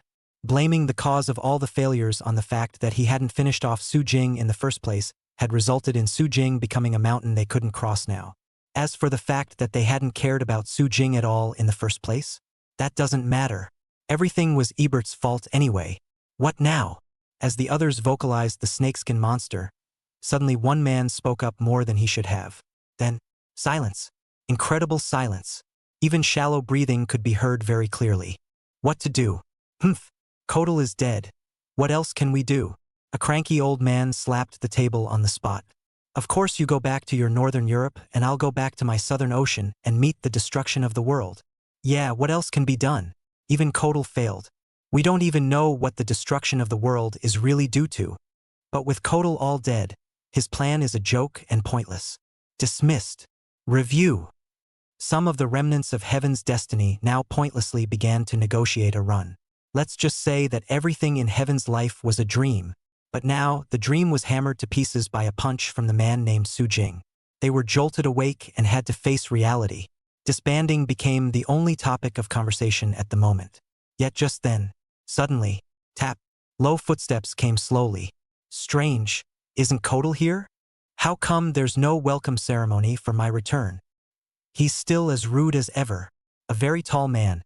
blaming the cause of all the failures on the fact that he hadn't finished off Su Jing in the first place had resulted in Su Jing becoming a mountain they couldn't cross now. As for the fact that they hadn't cared about Su Jing at all in the first place, that doesn't matter. Everything was Ebert's fault anyway. What now? As the others vocalized the snakeskin monster, suddenly one man spoke up more than he should have. Then, silence. Incredible silence. Even shallow breathing could be heard very clearly. What to do? Humph. Kotal is dead. What else can we do? A cranky old man slapped the table on the spot. Of course you go back to your northern Europe and I'll go back to my southern ocean and meet the destruction of the world. Yeah, what else can be done? Even Kotal failed. We don't even know what the destruction of the world is really due to. But with Kotal all dead, his plan is a joke and pointless. Dismissed. Review. Some of the remnants of Heaven's destiny now pointlessly began to negotiate a run. Let's just say that everything in Heaven's life was a dream, but now the dream was hammered to pieces by a punch from the man named Su Jing. They were jolted awake and had to face reality. Disbanding became the only topic of conversation at the moment. Yet just then, suddenly, tap, low footsteps came slowly. Strange, isn't Kotal here? How come there's no welcome ceremony for my return? He's still as rude as ever. A very tall man,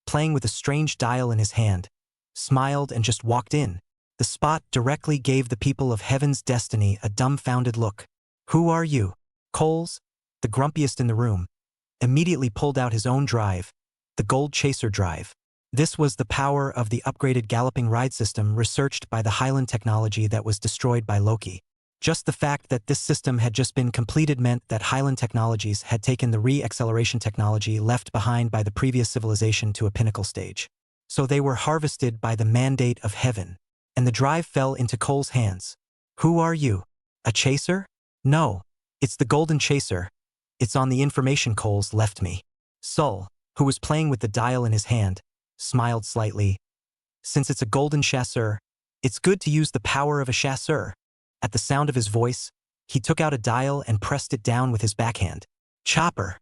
playing with a strange dial in his hand, smiled and just walked in. The spot directly gave the people of Heaven's destiny a dumbfounded look. Who are you? Coles, the grumpiest in the room, immediately pulled out his own drive, the Gold Chaser drive. This was the power of the upgraded galloping ride system researched by the Highland technology that was destroyed by Loki. Just the fact that this system had just been completed meant that Highland Technologies had taken the re-acceleration technology left behind by the previous civilization to a pinnacle stage. So they were harvested by the mandate of heaven, and the drive fell into Cole's hands. Who are you? A chaser? No, it's the Golden Chaser. It's on the information Coles left me. Sul, who was playing with the dial in his hand, smiled slightly. Since it's a golden chasseur, it's good to use the power of a chasseur. At the sound of his voice, he took out a dial and pressed it down with his backhand. Chopper!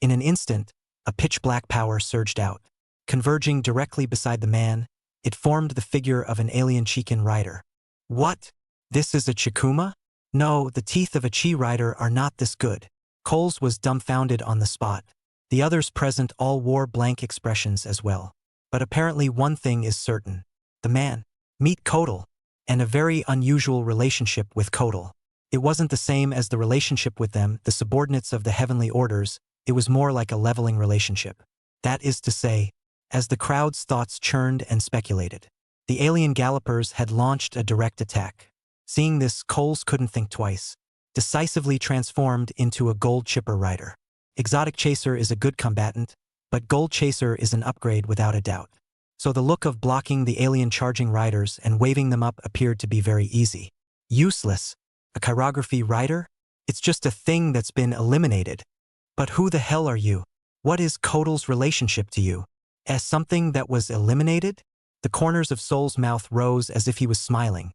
In an instant, a pitch-black power surged out. Converging directly beside the man, it formed the figure of an alien Chikin rider. What? This is a Chikuma? No, the teeth of a Chi rider are not this good. Coles was dumbfounded on the spot. The others present all wore blank expressions as well. But apparently one thing is certain. The man, meet Kotal, and a very unusual relationship with Kotal. It wasn't the same as the relationship with them, the subordinates of the heavenly orders. It was more like a leveling relationship. That is to say, as the crowd's thoughts churned and speculated, the alien gallopers had launched a direct attack. Seeing this, Coles couldn't think twice. Decisively transformed into a Gold Chipper rider. Exotic Chaser is a good combatant, but Gold Chaser is an upgrade without a doubt. So the look of blocking the alien charging riders and waving them up appeared to be very easy. Useless. A chirography rider? It's just a thing that's been eliminated. But who the hell are you? What is Kotal's relationship to you? As something that was eliminated? The corners of Sol's mouth rose as if he was smiling.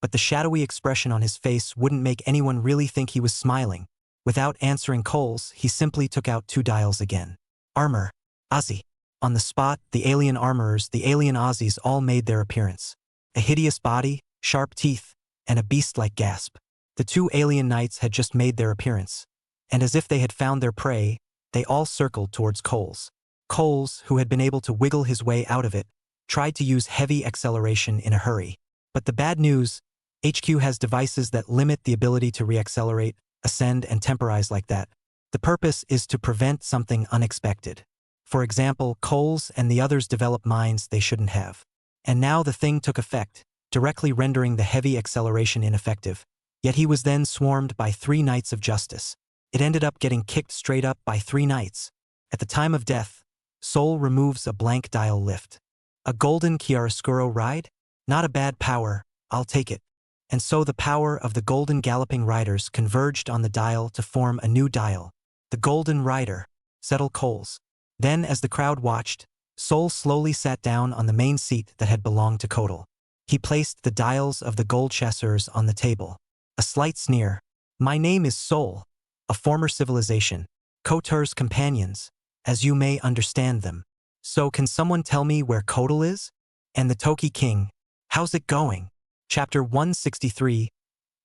But the shadowy expression on his face wouldn't make anyone really think he was smiling. Without answering Coles, he simply took out two dials again. Armor. Aussie. On the spot, the alien armorers, the alien Aussies all made their appearance. A hideous body, sharp teeth, and a beast-like gasp. The two alien knights had just made their appearance. And as if they had found their prey, they all circled towards Coles. Coles, who had been able to wiggle his way out of it, tried to use heavy acceleration in a hurry. But the bad news, HQ has devices that limit the ability to reaccelerate, ascend, and temporize like that. The purpose is to prevent something unexpected. For example, Coles and the others develop minds they shouldn't have. And now the thing took effect, directly rendering the heavy acceleration ineffective. Yet he was then swarmed by 3 Knights of Justice. It ended up getting kicked straight up by 3 Knights. At the time of death, Sol removes a blank dial lift. A golden chiaroscuro ride? Not a bad power, I'll take it. And so the power of the golden galloping riders converged on the dial to form a new dial. The Golden Rider, settled Coles. Then, as the crowd watched, Sol slowly sat down on the main seat that had belonged to Kotal. He placed the dials of the gold chasseurs on the table. A slight sneer, My name is Seoul, a former civilization, Kotur's companions, as you may understand them. So can someone tell me where Kotal is? And the Toki King, how's it going? Chapter 163,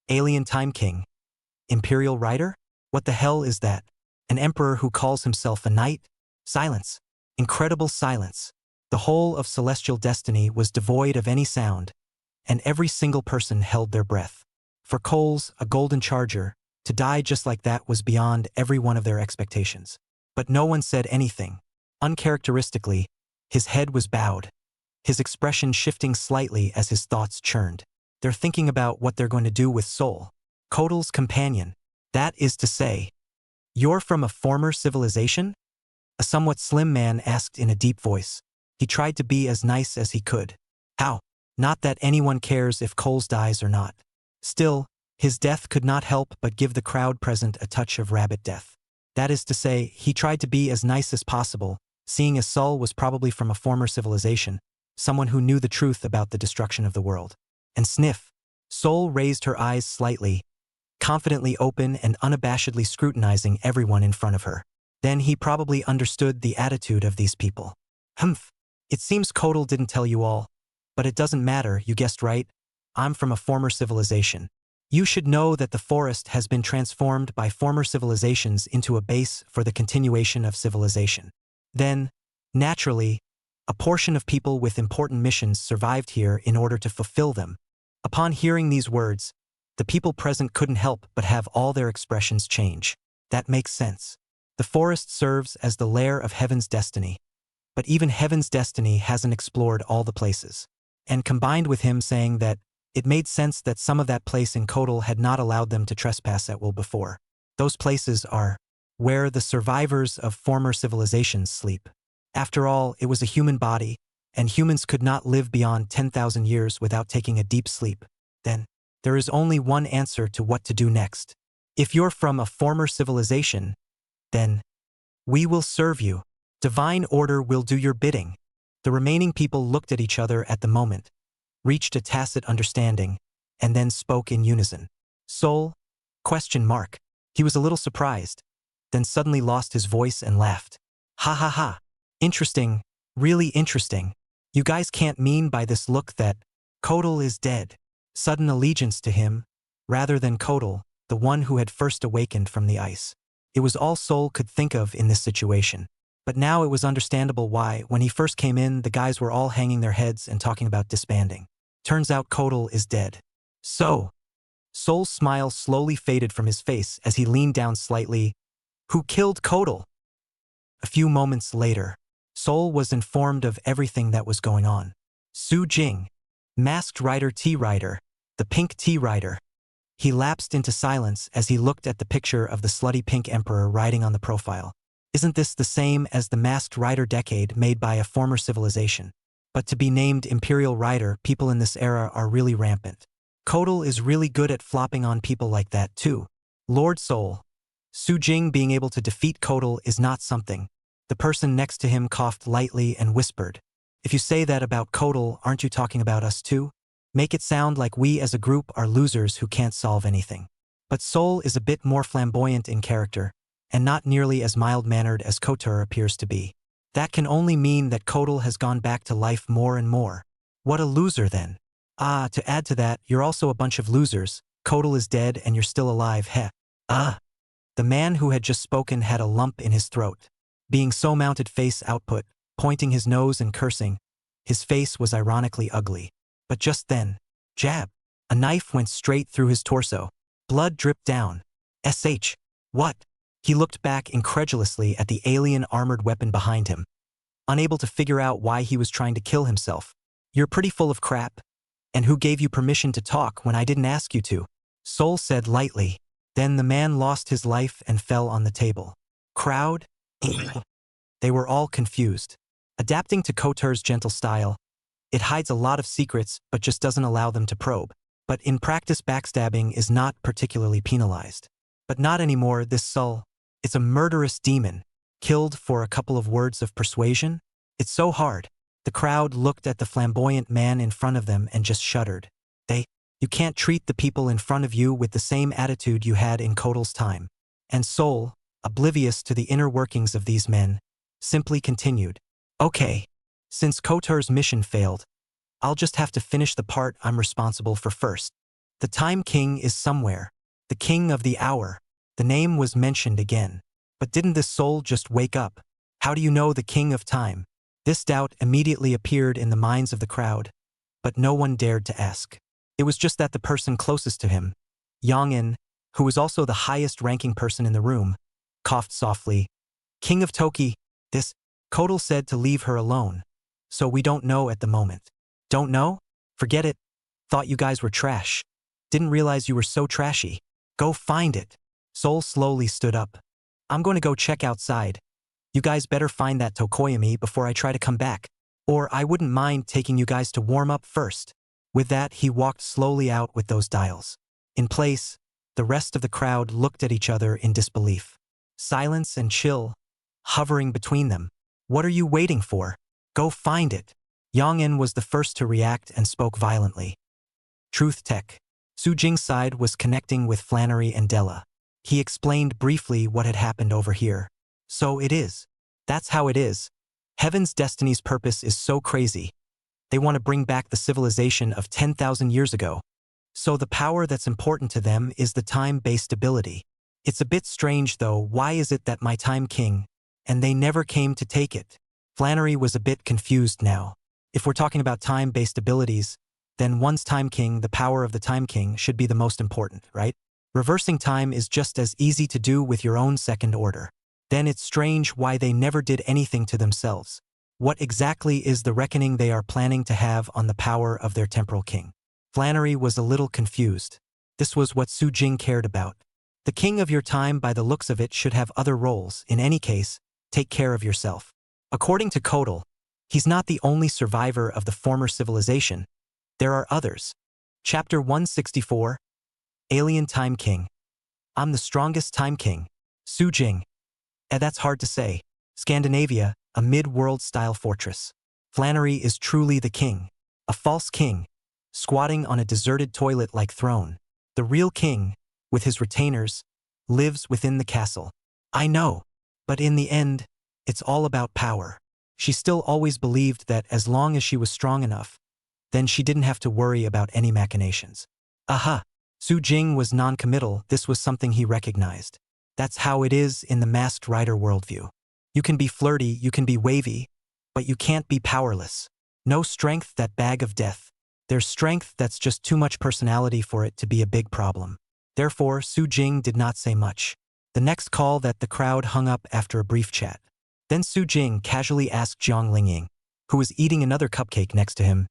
Alien Time King. Imperial Rider? What the hell is that? An emperor who calls himself a knight? Silence. Incredible silence. The whole of celestial destiny was devoid of any sound, and every single person held their breath. For Coles, a golden charger, to die just like that was beyond every one of their expectations. But no one said anything. Uncharacteristically, his head was bowed, his expression shifting slightly as his thoughts churned. They're thinking about what they're going to do with Soul, Kotal's companion. That is to say, you're from a former civilization? A somewhat slim man asked in a deep voice. He tried to be as nice as he could. How? Not that anyone cares if Coles dies or not. Still, his death could not help but give the crowd present a touch of rabbit death. That is to say, he tried to be as nice as possible, seeing as Sol was probably from a former civilization, someone who knew the truth about the destruction of the world. And sniff. Sol raised her eyes slightly, confidently open and unabashedly scrutinizing everyone in front of her. Then he probably understood the attitude of these people. Humph. It seems Kotal didn't tell you all. But it doesn't matter, you guessed right. I'm from a former civilization. You should know that the forest has been transformed by former civilizations into a base for the continuation of civilization. Then, naturally, a portion of people with important missions survived here in order to fulfill them. Upon hearing these words, the people present couldn't help but have all their expressions change. That makes sense. The forest serves as the lair of heaven's destiny. But even heaven's destiny hasn't explored all the places. And combined with him saying that it made sense that some of that place in Kotal had not allowed them to trespass at will before. Those places are where the survivors of former civilizations sleep. After all, it was a human body, and humans could not live beyond 10,000 years without taking a deep sleep. Then, there is only one answer to what to do next. If you're from a former civilization, then we will serve you. Divine order will do your bidding. The remaining people looked at each other at the moment, reached a tacit understanding, and then spoke in unison. Soul? ? He was a little surprised, then suddenly lost his voice and laughed. Ha ha ha. Interesting, really interesting. You guys can't mean by this look that Kotal is dead. Sudden allegiance to him, rather than Kotal, the one who had first awakened from the ice. It was all Soul could think of in this situation. But now it was understandable why, when he first came in, the guys were all hanging their heads and talking about disbanding. Turns out Kotal is dead. So, Soul's smile slowly faded from his face as he leaned down slightly. Who killed Kotal? A few moments later, Soul was informed of everything that was going on. Su Jing, Masked Rider T-Rider, the Pink T-Rider. He lapsed into silence as he looked at the picture of the slutty pink emperor riding on the profile. Isn't this the same as the Masked Rider decade made by a former civilization? But to be named Imperial Rider, people in this era are really rampant. Kotal is really good at flopping on people like that too. Lord Soul. Su Jing being able to defeat Kotal is not something. The person next to him coughed lightly and whispered. If you say that about Kotal, aren't you talking about us too? Make it sound like we as a group are losers who can't solve anything. But Soul is a bit more flamboyant in character, and not nearly as mild-mannered as Kotur appears to be. That can only mean that Kotal has gone back to life more and more. What a loser then. Ah, to add to that, you're also a bunch of losers. Kotal is dead and you're still alive, heh. Ah. The man who had just spoken had a lump in his throat. Being so mounted face output, pointing his nose and cursing, his face was ironically ugly. But just then, jab. A knife went straight through his torso. Blood dripped down. What? He looked back incredulously at the alien armored weapon behind him, unable to figure out why he was trying to kill himself. You're pretty full of crap. And who gave you permission to talk when I didn't ask you to? Soul said lightly. Then the man lost his life and fell on the table. Crowd? They were all confused. Adapting to Kotur's gentle style, it hides a lot of secrets but just doesn't allow them to probe. But in practice, backstabbing is not particularly penalized. But not anymore, this Soul. It's a murderous demon, killed for a couple of words of persuasion? It's so hard. The crowd looked at the flamboyant man in front of them and just shuddered. You can't treat the people in front of you with the same attitude you had in Kotal's time. And Sol, oblivious to the inner workings of these men, simply continued. Okay. Since Kotar's mission failed, I'll just have to finish the part I'm responsible for first. The Time King is somewhere. The King of the Hour. The name was mentioned again. But didn't this soul just wake up? How do you know the King of Time? This doubt immediately appeared in the minds of the crowd, but no one dared to ask. It was just that the person closest to him, Yang-in, who was also the highest-ranking person in the room, coughed softly. King of Toki, this, Kotal said to leave her alone. So we don't know at the moment. Don't know? Forget it. Thought you guys were trash. Didn't realize you were so trashy. Go find it. Sol slowly stood up. I'm going to go check outside. You guys better find that Tokoyami before I try to come back. Or I wouldn't mind taking you guys to warm up first. With that, he walked slowly out with those dials. In place, the rest of the crowd looked at each other in disbelief. Silence and chill, hovering between them. What are you waiting for? Go find it. Yang-in was the first to react and spoke violently. Truth Tech. Su Jing's side was connecting with Flannery and Della. He explained briefly what had happened over here. So it is. That's how it is. Heaven's destiny's purpose is so crazy. They want to bring back the civilization of 10,000 years ago. So the power that's important to them is the time-based ability. It's a bit strange though, why is it that my Time King, and they never came to take it? Flannery was a bit confused now. If we're talking about time-based abilities, then one's Time King, the power of the Time King, should be the most important, right? Reversing time is just as easy to do with your own second order. Then it's strange why they never did anything to themselves. What exactly is the reckoning they are planning to have on the power of their temporal king? Flannery was a little confused. This was what Su Jing cared about. The king of your time, by the looks of it, should have other roles. In any case, take care of yourself. According to Kotal, he's not the only survivor of the former civilization. There are others. Chapter 164, Alien Time King. I'm the strongest Time King. Su Jing. That's hard to say. Scandinavia, a mid-world style fortress. Flannery is truly the king. A false king, squatting on a deserted toilet-like throne. The real king, with his retainers, lives within the castle. I know, but in the end, it's all about power. She still always believed that as long as she was strong enough, then she didn't have to worry about any machinations. Aha! Su Jing was non-committal. This was something he recognized. That's how it is in the masked rider worldview. You can be flirty, you can be wavy, but you can't be powerless. No strength, that bag of death. There's strength that's just too much personality for it to be a big problem. Therefore, Su Jing did not say much. The next call that the crowd hung up after a brief chat. Then Su Jing casually asked Jiang Lingying, who was eating another cupcake next to him.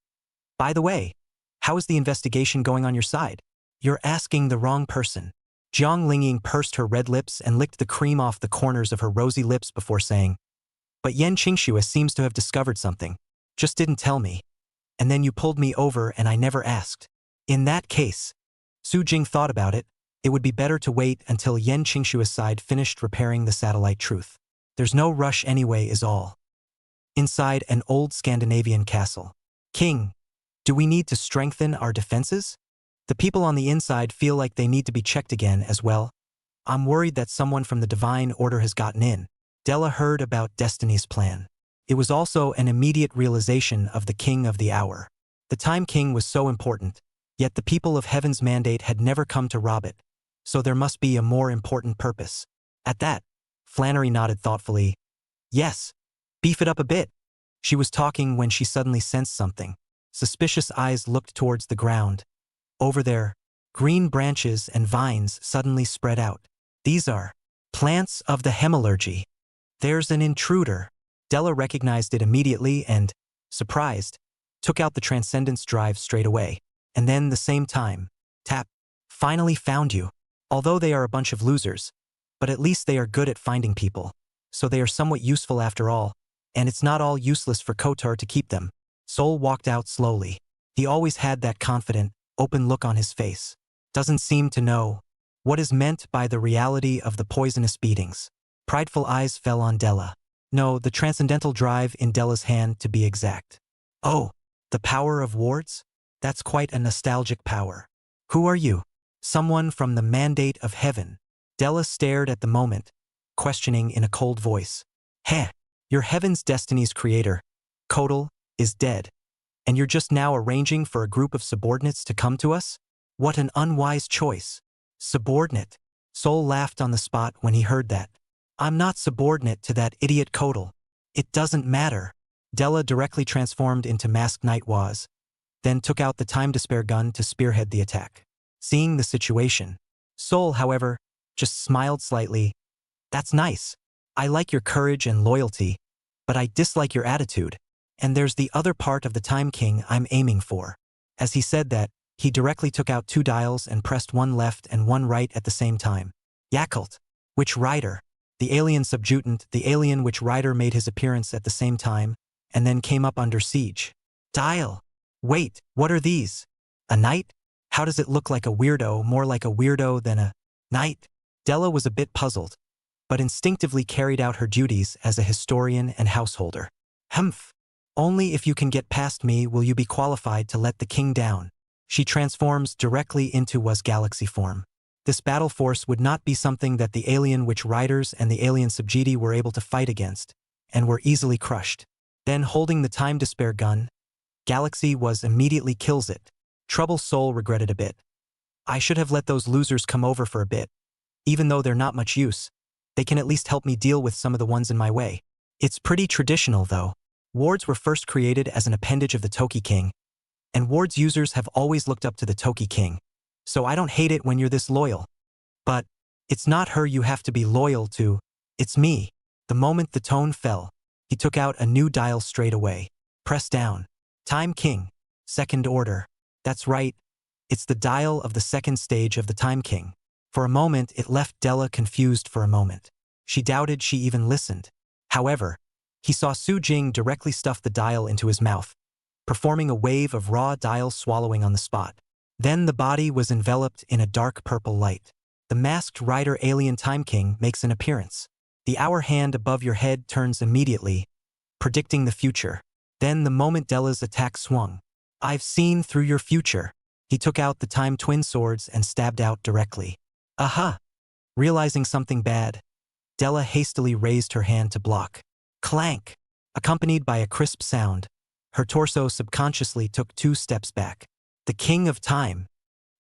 By the way, how is the investigation going on your side? You're asking the wrong person. Jiang Lingying pursed her red lips and licked the cream off the corners of her rosy lips before saying, but Yan Qingxue seems to have discovered something. Just didn't tell me. And then you pulled me over and I never asked. In that case, Su Jing thought about it. It would be better to wait until Yan Qingxue's side finished repairing the satellite truth. There's no rush anyway is all. Inside an old Scandinavian castle. King, do we need to strengthen our defenses? The people on the inside feel like they need to be checked again as well. I'm worried that someone from the Divine Order has gotten in. Della heard about Destiny's plan. It was also an immediate realization of the King of the Hour. The Time King was so important, yet the people of Heaven's mandate had never come to rob it. So there must be a more important purpose. At that, Flannery nodded thoughtfully. Yes, beef it up a bit. She was talking when she suddenly sensed something. Suspicious eyes looked towards the ground. Over there, green branches and vines suddenly spread out. These are plants of the hemalurgy. There's an intruder. Della recognized it immediately and, surprised, took out the Transcendence drive straight away. And then the same time, tap, finally found you. Although they are a bunch of losers, but at least they are good at finding people. So they are somewhat useful after all, and it's not all useless for Kotar to keep them. Sol walked out slowly. He always had that confident, open look on his face. Doesn't seem to know what is meant by the reality of the poisonous beatings. Prideful eyes fell on Della. No, the transcendental drive in Della's hand to be exact. Oh, the power of wards? That's quite a nostalgic power. Who are you? Someone from the mandate of heaven. Della stared at the moment, questioning in a cold voice. Heh, your heaven's destiny's creator, Kotal, is dead, and you're just now arranging for a group of subordinates to come to us? What an unwise choice. Subordinate. Sol laughed on the spot when he heard that. I'm not subordinate to that idiot Kotal. It doesn't matter. Della directly transformed into masked Night Waz, then took out the time to spare gun to spearhead the attack. Seeing the situation, Sol, however, just smiled slightly. That's nice. I like your courage and loyalty, but I dislike your attitude. And there's the other part of the Time King I'm aiming for. As he said that, he directly took out 2 dials and pressed one left and one right at the same time. Yakult. Witch Rider. The alien subjutant, the alien Witch Rider made his appearance at the same time, and then came up under siege. Dial. Wait, what are these? A knight? How does it look like a weirdo, more like a weirdo than a knight? Della was a bit puzzled, but instinctively carried out her duties as a historian and householder. Humph. Only if you can get past me will you be qualified to let the king down. She transforms directly into Waz galaxy form. This battle force would not be something that the alien Witch Riders and the alien Subjiti were able to fight against, and were easily crushed. Then holding the time to spare gun, Galaxy Waz immediately kills it. Trouble Soul regretted a bit. I should have let those losers come over for a bit. Even though they're not much use, they can at least help me deal with some of the ones in my way. It's pretty traditional though. Wards were first created as an appendage of the Toki King, and Ward's users have always looked up to the Toki King. So I don't hate it when you're this loyal. But it's not her you have to be loyal to, it's me. The moment the tone fell, he took out a new dial straight away. Press down. Time King. Second order. That's right. It's the dial of the second stage of the Time King. For a moment it left Della confused for a moment. She doubted she even listened. However, he saw Su Jing directly stuff the dial into his mouth, performing a wave of raw dial swallowing on the spot. Then the body was enveloped in a dark purple light. The masked rider alien Time King makes an appearance. The hour hand above your head turns immediately, predicting the future. Then the moment Della's attack swung. I've seen through your future. He took out the time twin swords and stabbed out directly. Aha! Realizing something bad, Della hastily raised her hand to block. Clank! Accompanied by a crisp sound, her torso subconsciously took 2 steps back. The King of Time.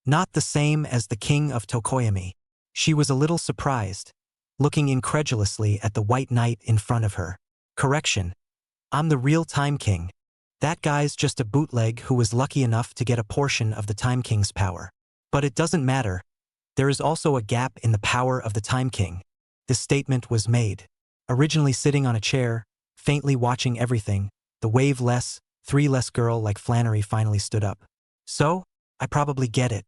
Not the same as the King of Tokoyami. She was a little surprised, looking incredulously at the white knight in front of her. Correction. I'm the real Time King. That guy's just a bootleg who was lucky enough to get a portion of the Time King's power. But it doesn't matter. There is also a gap in the power of the Time King. This statement was made. Originally sitting on a chair, faintly watching everything, the wave-less, 3-less girl like Flannery finally stood up. So, I probably get it.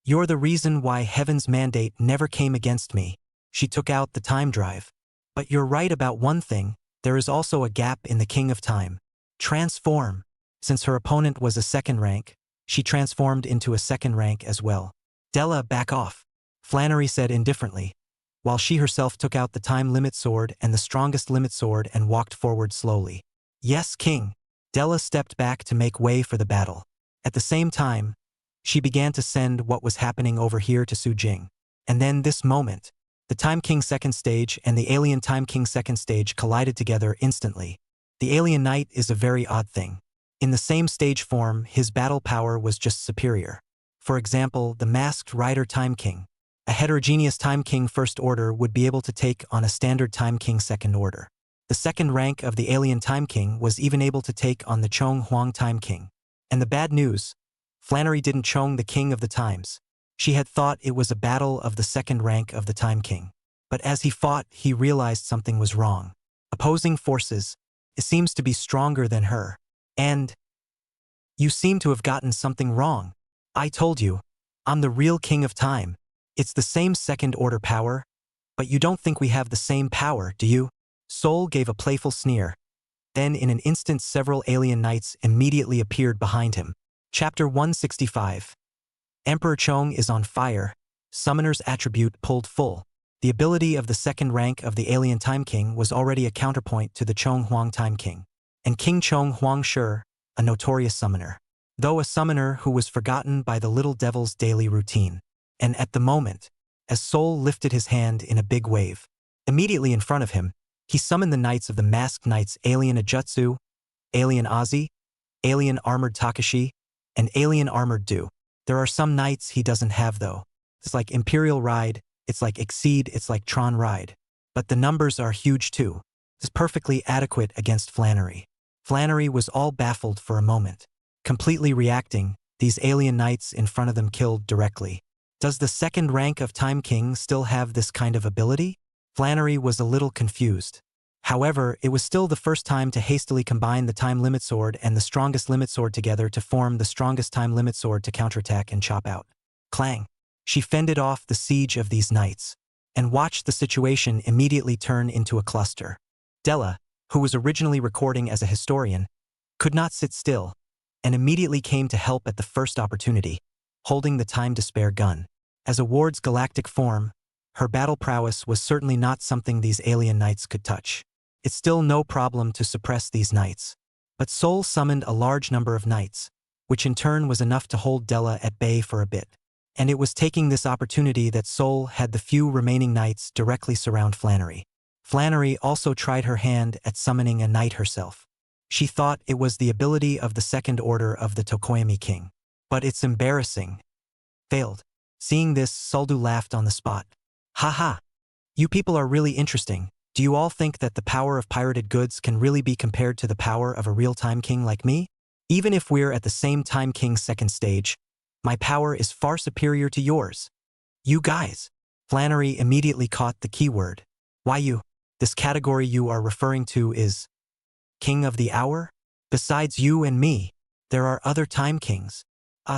You're the reason why Heaven's mandate never came against me. She took out the time drive. But you're right about one thing, there is also a gap in the King of Time. Transform. Since her opponent was a 2nd rank, she transformed into a 2nd rank as well. Della, back off. Flannery said indifferently, while she herself took out the time limit sword and the strongest limit sword and walked forward slowly. Yes, King. Della stepped back to make way for the battle. At the same time, she began to send what was happening over here to Su Jing. And then this moment, the Time King 2nd stage and the alien Time King 2nd stage collided together instantly. The alien knight is a very odd thing. In the same stage form, his battle power was just superior. For example, the masked rider Time King. A heterogeneous Time King 1st order would be able to take on a standard Time King 2nd order. The 2nd rank of the alien Time King was even able to take on the Chong Huang Time King. And the bad news, Flannery didn't Chong the King of the Times. She had thought it was a battle of the 2nd rank of the Time King. But as he fought, he realized something was wrong. Opposing forces, it seems to be stronger than her. And you seem to have gotten something wrong. I told you, I'm the real King of Time. It's the same 2nd order power, but you don't think we have the same power, do you? Sol gave a playful sneer. Then in an instant several alien knights immediately appeared behind him. Chapter 165. Emperor Chong is on fire. Summoner's attribute pulled full. The ability of the 2nd rank of the alien Time King was already a counterpoint to the Chong Huang Time King. And King Chong Huang Shi, a notorious summoner. though a summoner who was forgotten by the little devil's daily routine. And at the moment, as Sol lifted his hand in a big wave, immediately in front of him, he summoned the knights of the Masked Knights Alien Ajutsu, Alien Ozzy, Alien Armored Takashi, and Alien Armored Do. There are some knights he doesn't have though. It's like Imperial Ride, it's like Exceed, it's like Tron Ride. But the numbers are huge too. It's perfectly adequate against Flannery. Flannery was all baffled for a moment. Completely reacting, these alien knights in front of them killed directly. Does the second rank of Time King still have this kind of ability? Flannery was a little confused. However, it was still the first time to hastily combine the Time Limit Sword and the strongest Limit Sword together to form the strongest Time Limit Sword to counterattack and chop out. Clang! She fended off the siege of these knights, and watched the situation immediately turn into a cluster. Della, who was originally recording as a historian, could not sit still, and immediately came to help at the first opportunity, holding the Time to Spare gun. As a Ward's galactic form, her battle prowess was certainly not something these alien knights could touch. It's still no problem to suppress these knights. But Sol summoned a large number of knights, which in turn was enough to hold Della at bay for a bit. And it was taking this opportunity that Sol had the few remaining knights directly surround Flannery. Flannery also tried her hand at summoning a knight herself. She thought it was the ability of the second order of the Tokoyami king. But it's embarrassing. Failed. Seeing this, Soldu laughed on the spot. Haha. You people are really interesting. Do you all think that the power of pirated goods can really be compared to the power of a real Time King like me? Even if we're at the same Time King second stage, my power is far superior to yours. You guys. Flannery immediately caught the keyword. Why you? This category you are referring to is King of the Hour? Besides you and me, there are other Time Kings.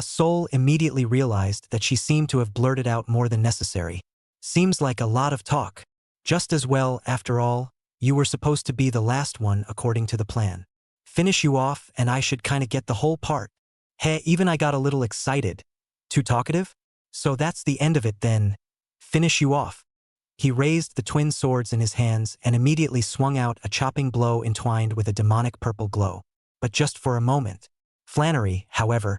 Sol immediately realized that she seemed to have blurted out more than necessary. Seems like a lot of talk. Just as well, after all, you were supposed to be the last one according to the plan. Finish you off and I should kinda get the whole part. Hey, even I got a little excited. Too talkative? So that's the end of it then. Finish you off. He raised the twin swords in his hands and immediately swung out a chopping blow entwined with a demonic purple glow. But just for a moment. Flannery, however,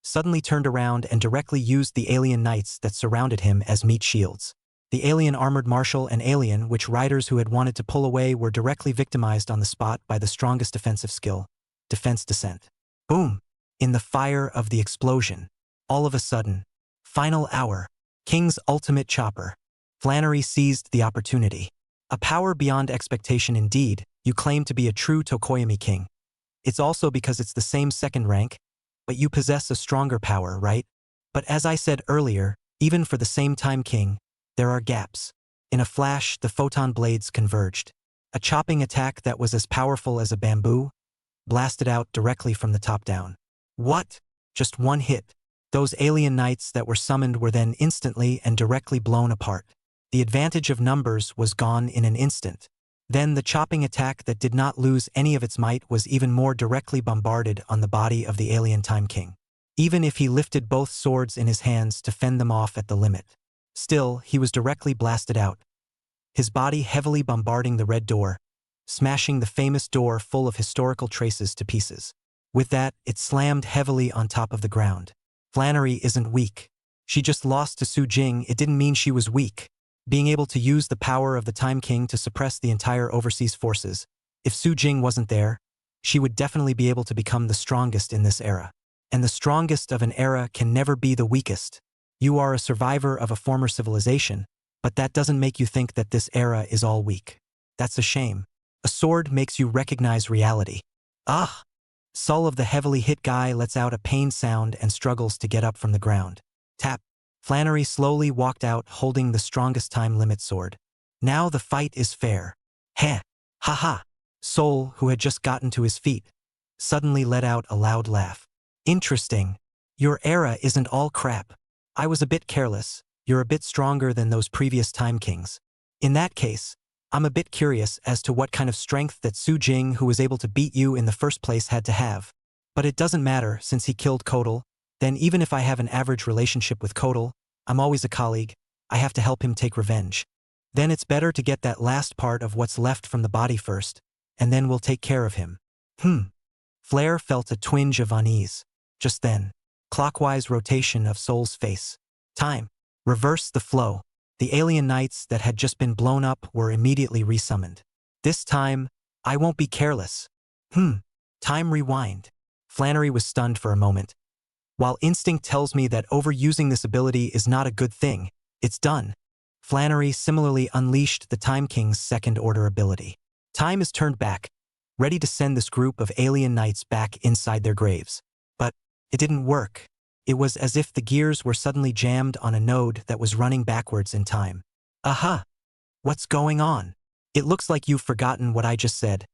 suddenly turned around and directly used the alien knights that surrounded him as meat shields. The alien armored marshal and alien, which riders who had wanted to pull away were directly victimized on the spot by the strongest defensive skill, defense descent. Boom! In the fire of the explosion. All of a sudden. Final hour. King's ultimate chopper. Flannery seized the opportunity. A power beyond expectation indeed. You claim to be a true Tokoyami king. It's also because it's the same second rank, but you possess a stronger power, right? But as I said earlier, even for the same Time King, there are gaps. In a flash, the photon blades converged. A chopping attack that was as powerful as a bamboo, blasted out directly from the top down. What? Just one hit. Those alien knights that were summoned were then instantly and directly blown apart. The advantage of numbers was gone in an instant. Then the chopping attack that did not lose any of its might was even more directly bombarded on the body of the alien Time King. Even if he lifted both swords in his hands to fend them off at the limit. Still, he was directly blasted out. His body heavily bombarding the red door, smashing the famous door full of historical traces to pieces. With that, it slammed heavily on top of the ground. Flannery isn't weak. She just lost to Su Jing. It didn't mean she was weak. Being able to use the power of the Time King to suppress the entire overseas forces. If Su Jing wasn't there, she would definitely be able to become the strongest in this era. And the strongest of an era can never be the weakest. You are a survivor of a former civilization, but that doesn't make you think that this era is all weak. That's a shame. A sword makes you recognize reality. Ah! Sol of the heavily hit guy lets out a pained sound and struggles to get up from the ground. Tap. Flannery slowly walked out holding the strongest time limit sword. Now the fight is fair. Heh. Ha-ha. Sol, who had just gotten to his feet, suddenly let out a loud laugh. Interesting. Your era isn't all crap. I was a bit careless. You're a bit stronger than those previous Time Kings. In that case, I'm a bit curious as to what kind of strength that Su Jing, who was able to beat you in the first place, had to have. But it doesn't matter since he killed Kotal. Then even if I have an average relationship with Kotal, I'm always a colleague. I have to help him take revenge. Then it's better to get that last part of what's left from the body first, and then we'll take care of him. Flair felt a twinge of unease. Just then, clockwise rotation of Soul's face. Time. Reverse the flow. The alien knights that had just been blown up were immediately resummoned. This time, I won't be careless. Time rewind. Flannery was stunned for a moment. While instinct tells me that overusing this ability is not a good thing, it's done. Flannery similarly unleashed the Time King's second-order ability. Time is turned back, ready to send this group of alien knights back inside their graves. But it didn't work. It was as if the gears were suddenly jammed on a node that was running backwards in time. Aha! What's going on? It looks like you've forgotten what I just said.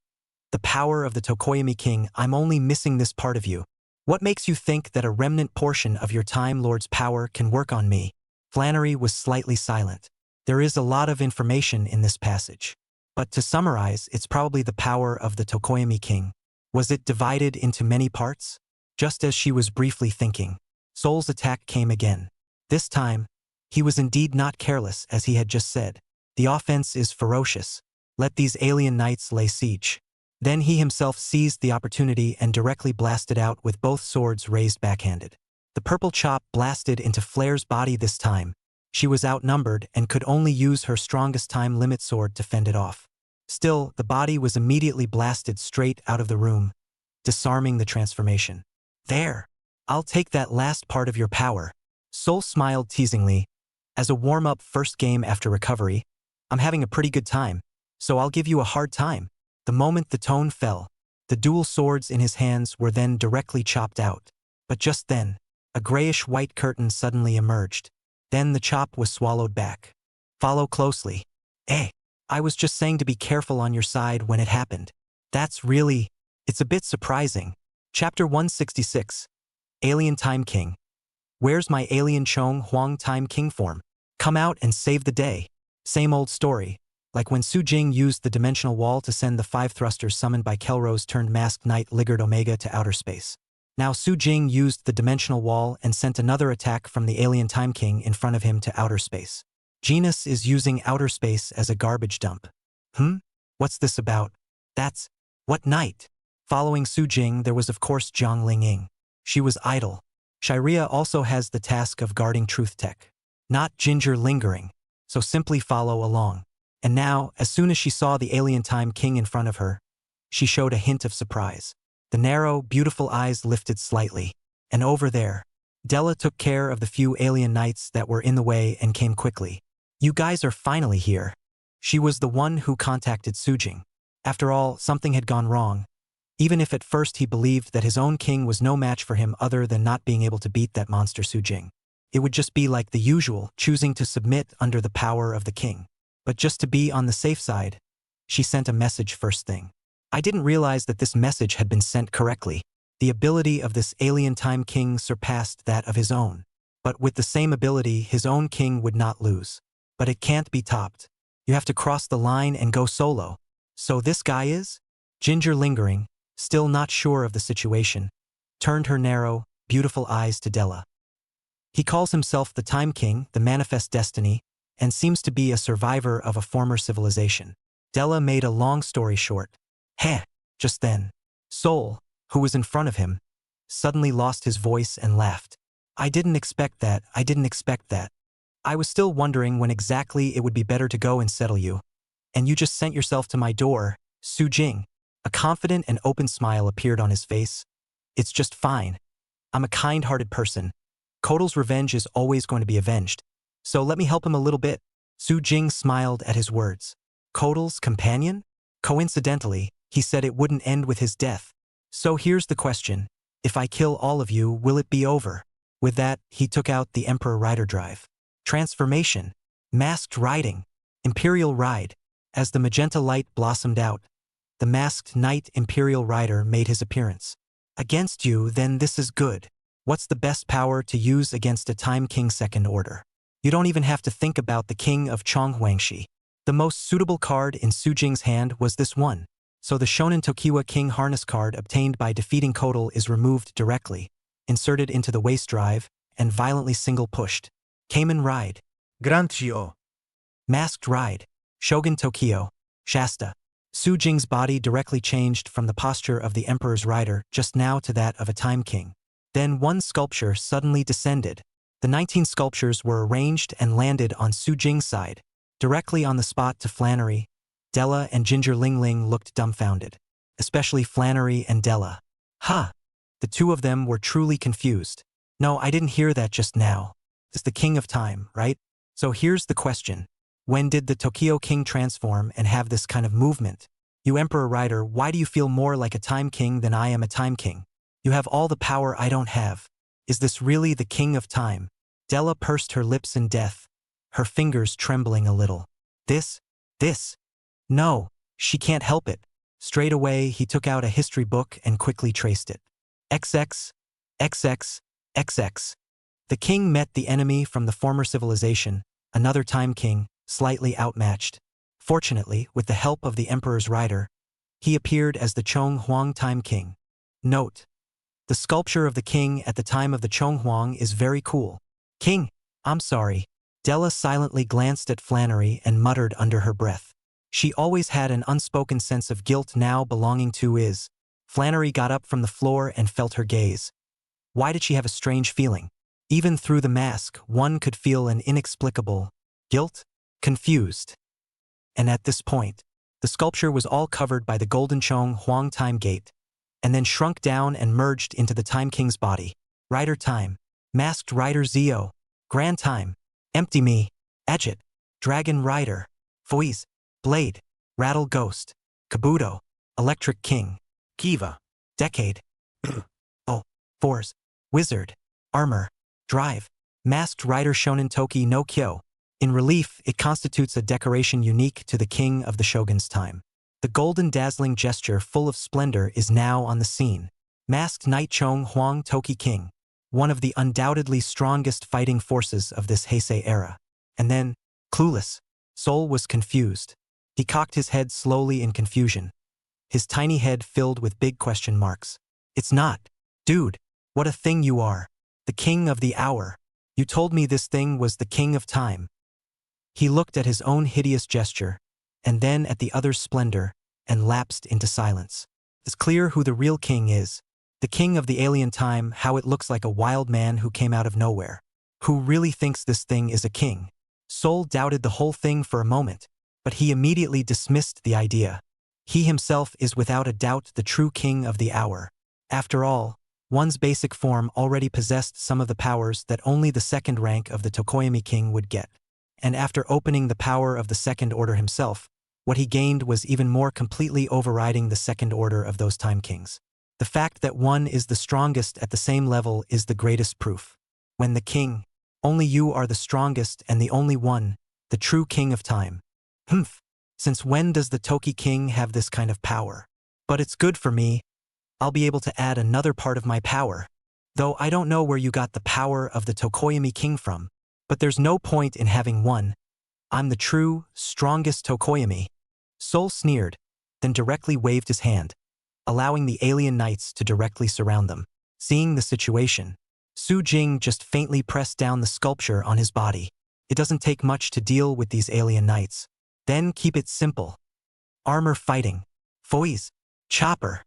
The power of the Tokoyami King, I'm only missing this part of you. What makes you think that a remnant portion of your Time Lord's power can work on me? Flannery was slightly silent. There is a lot of information in this passage. But to summarize, it's probably the power of the Tokoyami King. Was it divided into many parts? Just as she was briefly thinking, Soul's attack came again. This time, he was indeed not careless, as he had just said. The offense is ferocious. Let these alien knights lay siege. Then he himself seized the opportunity and directly blasted out with both swords raised backhanded. The purple chop blasted into Flare's body this time. She was outnumbered and could only use her strongest time limit sword to fend it off. Still, the body was immediately blasted straight out of the room, disarming the transformation. There! I'll take that last part of your power. Soul smiled teasingly. As a warm-up first game after recovery, I'm having a pretty good time, so I'll give you a hard time. The moment the tone fell, the dual swords in his hands were then directly chopped out. But just then, a grayish-white curtain suddenly emerged. Then the chop was swallowed back. Follow closely. I was just saying to be careful on your side when it happened. It's a bit surprising. Chapter 166. Alien Time King. Where's my alien Chong Huang Time King form? Come out and save the day. Same old story. Like when Su Jing used the dimensional wall to send the 5 thrusters summoned by Kelrose turned masked knight Ligard Omega to outer space. Now Su Jing used the dimensional wall and sent another attack from the alien Time King in front of him to outer space. Genus is using outer space as a garbage dump. What's this about? What night? Following Su Jing, there was of course Jiang Lingying. She was idle. Shiria also has the task of guarding truth tech. Not Ginger Lingering, so simply follow along. And now, as soon as she saw the alien Time King in front of her, she showed a hint of surprise. The narrow, beautiful eyes lifted slightly. And over there, Della took care of the few alien knights that were in the way and came quickly. You guys are finally here. She was the one who contacted Su Jing. After all, something had gone wrong. Even if at first he believed that his own king was no match for him other than not being able to beat that monster Su Jing. It would just be like the usual, choosing to submit under the power of the king. But just to be on the safe side, she sent a message first thing. I didn't realize that this message had been sent correctly. The ability of this alien Time King surpassed that of his own. But with the same ability, his own king would not lose. But it can't be topped. You have to cross the line and go solo. So this guy is? Ginger Lingering, still not sure of the situation, turned her narrow, beautiful eyes to Della. He calls himself the Time King, the Manifest Destiny, and seems to be a survivor of a former civilization. Della made a long story short. Just then, Soul, who was in front of him, suddenly lost his voice and laughed. I didn't expect that. I was still wondering when exactly it would be better to go and settle you. And you just sent yourself to my door, Su Jing. A confident and open smile appeared on his face. It's just fine. I'm a kind-hearted person. Kotal's revenge is always going to be avenged. So let me help him a little bit. Su Jing smiled at his words. Kotal's companion? Coincidentally, he said it wouldn't end with his death. So here's the question. If I kill all of you, will it be over? With that, he took out the Emperor Rider Drive. Transformation. Masked riding. Imperial Ride. As the magenta light blossomed out, the masked knight Imperial Rider made his appearance. Against you, then this is good. What's the best power to use against a Time King Second Order? You don't even have to think about the King of Chonghuangshi. The most suitable card in Su Jing's hand was this one. So the Shonen Tokiwa King Harness card obtained by defeating Kotal is removed directly, inserted into the waist drive, and violently single-pushed. Cayman Ride. Grand Gio. Masked Ride. Shogun Tokyo. Shasta. Su Jing's body directly changed from the posture of the Emperor's rider just now to that of a Time King. Then one sculpture suddenly descended. The 19 sculptures were arranged and landed on Su Jing's side, directly on the spot to Flannery. Della and Ginger Ling Ling looked dumbfounded, especially Flannery and Della. Huh! The two of them were truly confused. No, I didn't hear that just now. It's the king of time, right? So here's the question. When did the Tokyo king transform and have this kind of movement? You Emperor Rider, why do you feel more like a time king than I am a time king? You have all the power I don't have. Is this really the king of time? Della pursed her lips in death, her fingers trembling a little. This? No, she can't help it. Straight away, he took out a history book and quickly traced it. XX, XX, XX. The king met the enemy from the former civilization, another time king, slightly outmatched. Fortunately, with the help of the emperor's rider, he appeared as the Chong Huang time king. Note: the sculpture of the king at the time of the Chong Huang is very cool. King, I'm sorry. Della silently glanced at Flannery and muttered under her breath. She always had an unspoken sense of guilt now belonging to is. Flannery got up from the floor and felt her gaze. Why did she have a strange feeling? Even through the mask, one could feel an inexplicable guilt, confused. And at this point, the sculpture was all covered by the golden Chong Huang time gate, and then shrunk down and merged into the Time King's body. Rider Time, Masked Rider Zio, Grand Time, Empty Me, Agit, Dragon Rider, Foiz, Blade, Rattle Ghost, Kabuto, Electric King, Kiva. Decade, Oh, Force, Wizard, Armor, Drive, Masked Rider Shonen Toki no Kyo. In relief, it constitutes a decoration unique to the king of the shogun's time. The golden dazzling gesture full of splendor is now on the scene. Masked Knight Chong Huang Toki King, one of the undoubtedly strongest fighting forces of this Heisei era. And then, clueless, Sol was confused. He cocked his head slowly in confusion, his tiny head filled with big question marks. It's not. Dude, what a thing you are. The king of the hour. You told me this thing was the king of time. He looked at his own hideous gesture, and then at the other's splendor, and lapsed into silence. It's clear who the real king is. The king of the alien time, how it looks like a wild man who came out of nowhere. Who really thinks this thing is a king? Sol doubted the whole thing for a moment, but he immediately dismissed the idea. He himself is without a doubt the true king of the hour. After all, one's basic form already possessed some of the powers that only the second rank of the Tokoyami king would get. And after opening the power of the second order himself, what he gained was even more completely overriding the second order of those time kings. The fact that one is the strongest at the same level is the greatest proof. When the king, only you are the strongest and the only one, the true king of time. Humph, since when does the Toki king have this kind of power? But it's good for me. I'll be able to add another part of my power. Though I don't know where you got the power of the Tokoyami king from. But there's no point in having one. I'm the true, strongest Tokoyami. Sol sneered, then directly waved his hand, allowing the alien knights to directly surround them. Seeing the situation, Su Jing just faintly pressed down the sculpture on his body. It doesn't take much to deal with these alien knights. Then keep it simple. Armor fighting. Foiz. Chopper.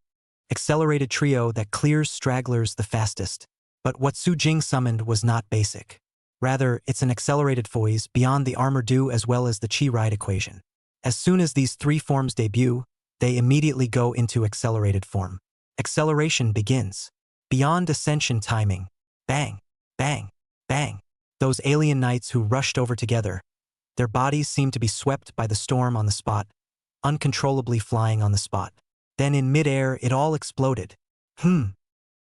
Accelerated trio that clears stragglers the fastest. But what Su Jing summoned was not basic. Rather, it's an accelerated foiz beyond the armor due as well as the chi-ride equation. As soon as these three forms debut, they immediately go into accelerated form. Acceleration begins. Beyond ascension timing. Bang, bang, bang. Those alien knights who rushed over together. Their bodies seemed to be swept by the storm on the spot, uncontrollably flying on the spot. Then in midair, it all exploded.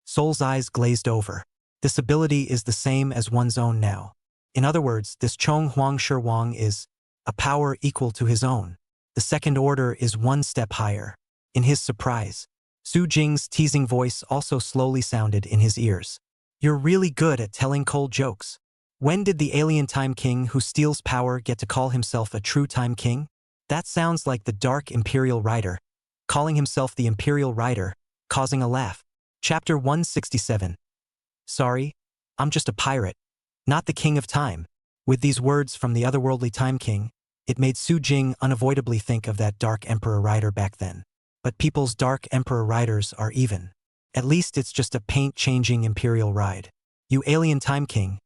Sol's eyes glazed over. This ability is the same as one's own now. In other words, this Chong Huang Shi Wang is a power equal to his own. The second order is one step higher. In his surprise, Su Jing's teasing voice also slowly sounded in his ears. You're really good at telling cold jokes. When did the alien time king who steals power get to call himself a true time king? That sounds like the dark imperial rider, calling himself the imperial rider, causing a laugh. Chapter 167. Sorry, I'm just a pirate, not the king of time. With these words from the otherworldly time king, it made Su Jing unavoidably think of that dark emperor rider back then. But people's dark emperor riders are even. At least it's just a paint-changing imperial ride. You alien time king,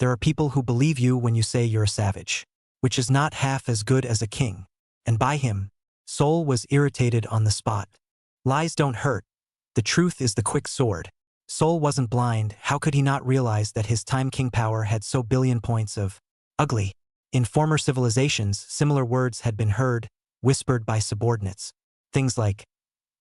there are people who believe you when you say you're a savage, which is not half as good as a king. And by him, Sol was irritated on the spot. Lies don't hurt. The truth is the quick sword. Sol wasn't blind. How could he not realize that his time king power had so billion points of ugly? In former civilizations, similar words had been heard, whispered by subordinates. Things like,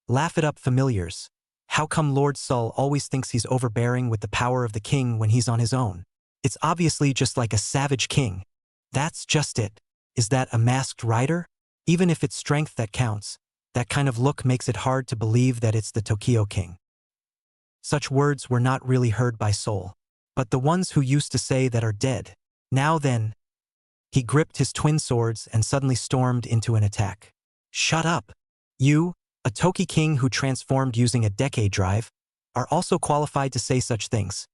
laugh it up familiars. How come Lord Sol always thinks he's overbearing with the power of the king when he's on his own? It's obviously just like a savage king. That's just it. Is that a masked rider? Even if it's strength that counts, that kind of look makes it hard to believe that it's the Tokyo king. Such words were not really heard by Sol, but the ones who used to say that are dead. Now then, he gripped his twin swords and suddenly stormed into an attack. Shut up! You, a Toki king who transformed using a decade drive, are also qualified to say such things.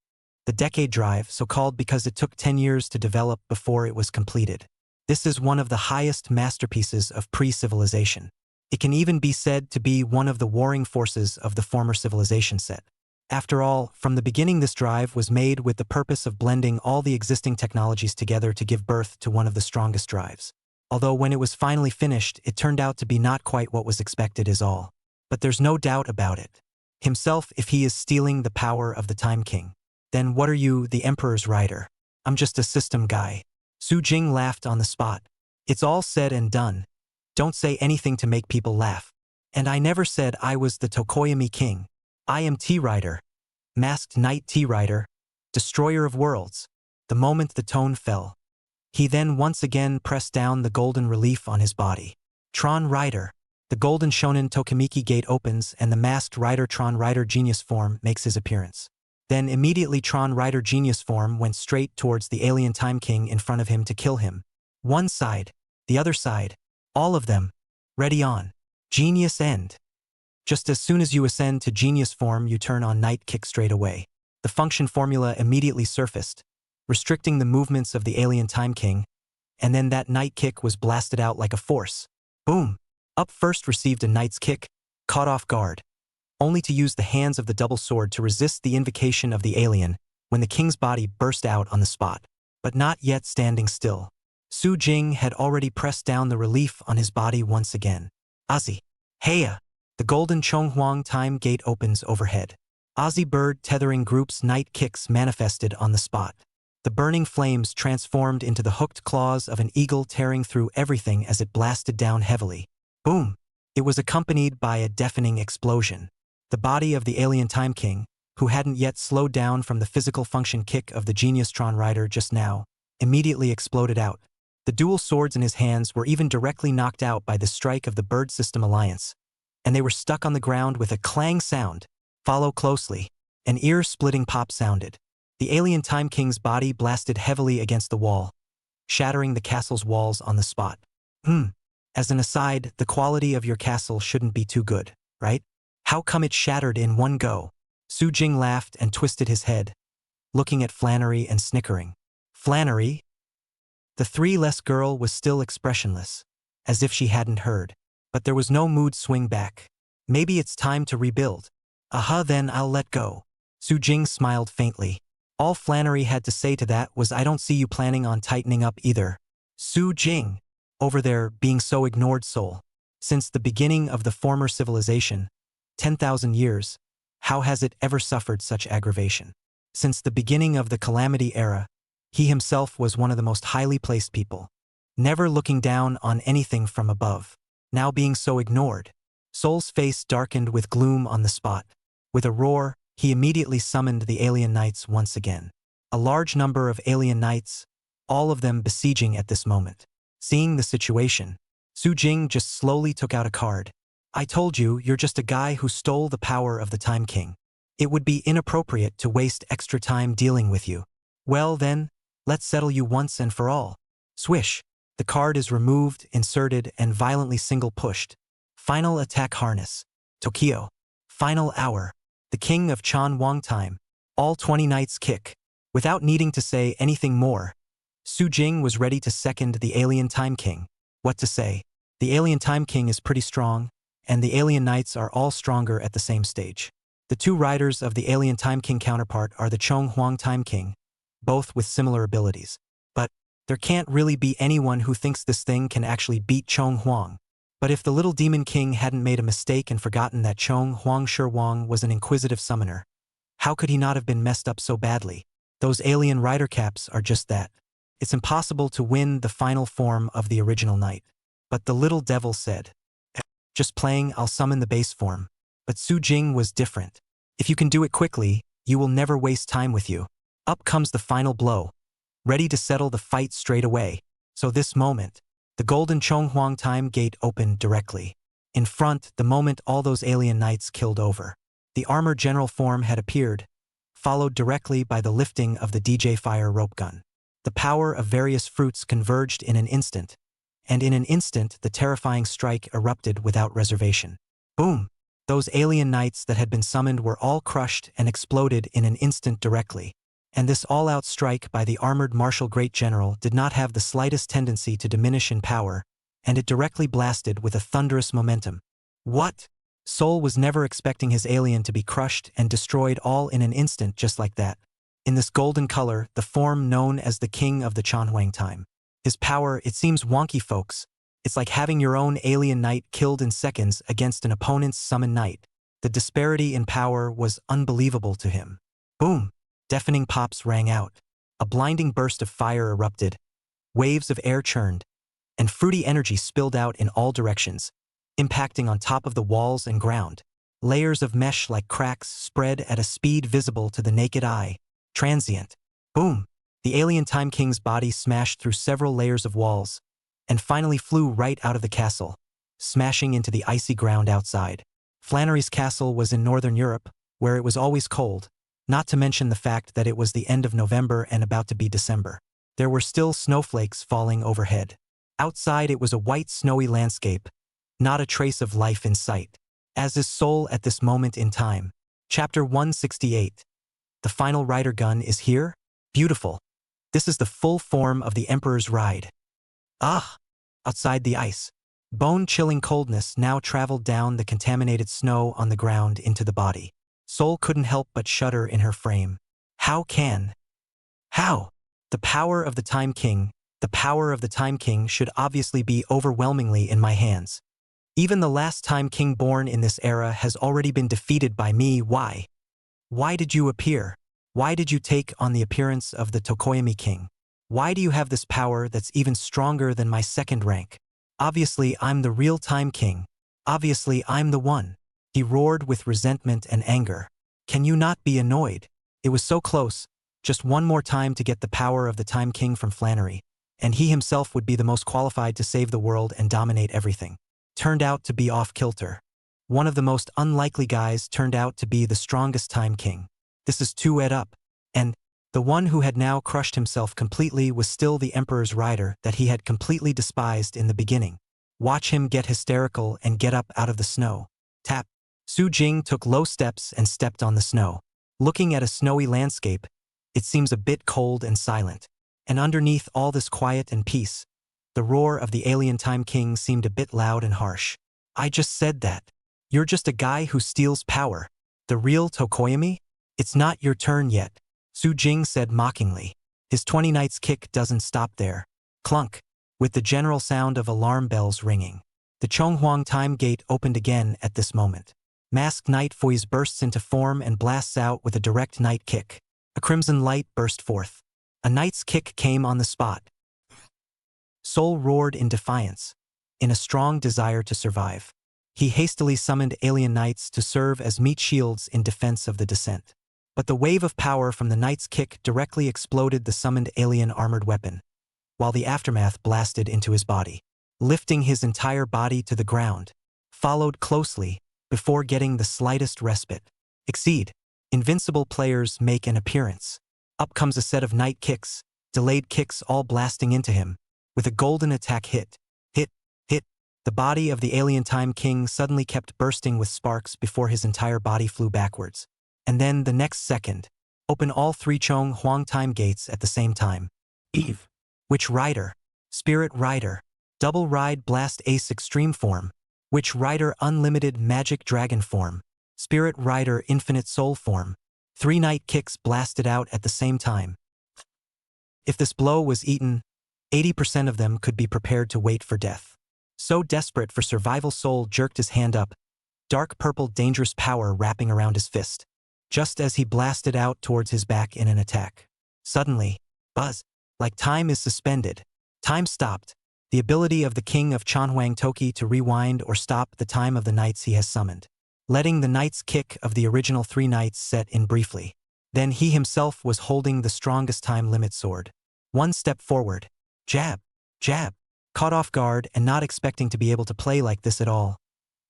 The decade drive, so called because it took 10 years to develop before it was completed. This is one of the highest masterpieces of pre-civilization. It can even be said to be one of the warring forces of the former civilization set. After all, from the beginning this drive was made with the purpose of blending all the existing technologies together to give birth to one of the strongest drives. Although when it was finally finished, it turned out to be not quite what was expected is all. But there's no doubt about it. Himself, if he is stealing the power of the Time King, then what are you, the Emperor's rider? I'm just a system guy. Su Jing laughed on the spot. It's all said and done. Don't say anything to make people laugh. And I never said I was the Tokoyami king. I am T-Rider. Masked Knight T-Rider. Destroyer of worlds. The moment the tone fell, he then once again pressed down the golden relief on his body. Tron Rider. The golden shonen Tokimiki gate opens and the masked rider Tron Rider genius form makes his appearance. Then immediately Tron Rider genius form went straight towards the alien Time King in front of him to kill him. One side, the other side, all of them. Ready on. Genius end. Just as soon as you ascend to genius form, you turn on Night Kick straight away. The function formula immediately surfaced, restricting the movements of the alien Time King, and then that Night Kick was blasted out like a force. Boom! Up first received a Knight's Kick, caught off guard, only to use the hands of the double sword to resist the invocation of the alien when the king's body burst out on the spot, but not yet standing still. Su Jing had already pressed down the relief on his body once again. Ozzy. Heya! The golden Chonghuang time gate opens overhead. Ozzy bird tethering group's Night Kicks manifested on the spot. The burning flames transformed into the hooked claws of an eagle tearing through everything as it blasted down heavily. Boom! It was accompanied by a deafening explosion. The body of the alien Time King, who hadn't yet slowed down from the physical function kick of the genius Tron Rider just now, immediately exploded out. The dual swords in his hands were even directly knocked out by the strike of the Bird System Alliance, and they were stuck on the ground with a clang sound. Follow closely. An ear-splitting pop sounded. The alien Time King's body blasted heavily against the wall, shattering the castle's walls on the spot. As an aside, the quality of your castle shouldn't be too good, right? How come it shattered in one go? Su Jing laughed and twisted his head, looking at Flannery and snickering. Flannery? The three-less girl was still expressionless, as if she hadn't heard. But there was no mood swing back. Maybe it's time to rebuild. Aha, then I'll let go. Su Jing smiled faintly. All Flannery had to say to that was, I don't see you planning on tightening up either. Su Jing, over there being so ignored soul. Since the beginning of the former civilization, 10,000 years, how has it ever suffered such aggravation? Since the beginning of the Calamity era, he himself was one of the most highly placed people, never looking down on anything from above. Now being so ignored, Sol's face darkened with gloom on the spot. With a roar, he immediately summoned the alien knights once again. A large number of alien knights, all of them besieging at this moment. Seeing the situation, Su Jing just slowly took out a card. I told you, you're just a guy who stole the power of the Time King. It would be inappropriate to waste extra time dealing with you. Well then, let's settle you once and for all. Swish. The card is removed, inserted, and violently single-pushed. Final attack harness. Tokyo. Final hour. The king of Chan Wang time. All 20 knights kick. Without needing to say anything more, Su Jing was ready to second the alien Time King. What to say? The alien Time King is pretty strong, and the alien knights are all stronger at the same stage. The two riders of the alien Time King counterpart are the Chong Huang Time King, both with similar abilities. But there can't really be anyone who thinks this thing can actually beat Chong Huang. But if the little demon king hadn't made a mistake and forgotten that Chong Huang Shi Wang was an inquisitive summoner, how could he not have been messed up so badly? Those alien rider caps are just that. It's impossible to win the final form of the original knight. But the little devil said, just playing, I'll summon the base form. But Su Jing was different. If you can do it quickly, you will never waste time with you. Up comes the final blow, ready to settle the fight straight away. So this moment, the golden Chong Huang time gate opened directly. In front, the moment all those alien knights killed over. The armored general form had appeared, followed directly by the lifting of the DJ Fire rope gun. The power of various fruits converged in an instant, and in an instant the terrifying strike erupted without reservation. Boom! Those alien knights that had been summoned were all crushed and exploded in an instant directly. And this all-out strike by the armored martial great general did not have the slightest tendency to diminish in power, and it directly blasted with a thunderous momentum. What? Sol was never expecting his alien to be crushed and destroyed all in an instant just like that. In this golden color, the form known as the King of the Chanhuang time. His power, it seems wonky, folks. It's like having your own alien knight killed in seconds against an opponent's summoned knight. The disparity in power was unbelievable to him. Boom! Deafening pops rang out. A blinding burst of fire erupted. Waves of air churned, and fruity energy spilled out in all directions, impacting on top of the walls and ground. Layers of mesh like cracks spread at a speed visible to the naked eye. Transient. Boom! The alien Time King's body smashed through several layers of walls, and finally flew right out of the castle, smashing into the icy ground outside. Flannery's castle was in northern Europe, where it was always cold, not to mention the fact that it was the end of November and about to be December. There were still snowflakes falling overhead. Outside it was a white snowy landscape, not a trace of life in sight. As is Seoul at this moment in time. Chapter 168. The final rider gun is here? Beautiful. This is the full form of the Emperor's ride. Ah! Outside the ice. Bone-chilling coldness now traveled down the contaminated snow on the ground into the body. Seoul couldn't help but shudder in her frame. How? The power of the Time King, the power of the Time King should obviously be overwhelmingly in my hands. Even the last Time King born in this era has already been defeated by me. Why? Why did you appear? Why did you take on the appearance of the Tokoyami King? Why do you have this power that's even stronger than my second rank? Obviously, I'm the real Time King. Obviously, I'm the one. He roared with resentment and anger. Can you not be annoyed? It was so close, just one more time to get the power of the Time King from Flannery, and he himself would be the most qualified to save the world and dominate everything. Turned out to be off kilter. One of the most unlikely guys turned out to be the strongest Time King. This is too up. And the one who had now crushed himself completely was still the Emperor's rider that he had completely despised in the beginning. Watch him get hysterical and get up out of the snow. Tap. Su Jing took low steps and stepped on the snow. Looking at a snowy landscape, it seems a bit cold and silent. And underneath all this quiet and peace, the roar of the alien Time King seemed a bit loud and harsh. I just said that. You're just a guy who steals power. The real Tokoyami? It's not your turn yet, Su Jing said mockingly. His 20 Knights kick doesn't stop there. Clunk, with the general sound of alarm bells ringing. The Chonghuang time gate opened again at this moment. Masked Knight Foy's bursts into form and blasts out with a direct Knight kick. A crimson light burst forth. A Knight's kick came on the spot. Sol roared in defiance, in a strong desire to survive. He hastily summoned alien knights to serve as meat shields in defense of the descent. But the wave of power from the knight's kick directly exploded the summoned alien armored weapon, while the aftermath blasted into his body, lifting his entire body to the ground, followed closely, before getting the slightest respite. Exceed. Invincible players make an appearance. Up comes a set of knight kicks, delayed kicks all blasting into him, with a golden attack hit. The body of the alien Time King suddenly kept bursting with sparks before his entire body flew backwards. And then, the next second, open all three Chong Huang time gates at the same time. Eve. Witch Rider. Spirit Rider. Double Ride Blast Ace Extreme Form. Witch Rider Unlimited Magic Dragon Form. Spirit Rider Infinite Soul Form. 3 night kicks blasted out at the same time. If this blow was eaten, 80% of them could be prepared to wait for death. So desperate for survival, Soul jerked his hand up, dark purple dangerous power wrapping around his fist, just as he blasted out towards his back in an attack. Suddenly, buzz, like time is suspended. Time stopped, the ability of the king of Chanhuang Toki to rewind or stop the time of the knights he has summoned, letting the knight's kick of the original 3 knights set in briefly. Then he himself was holding the strongest time limit sword. One step forward, jab, jab, caught off guard and not expecting to be able to play like this at all.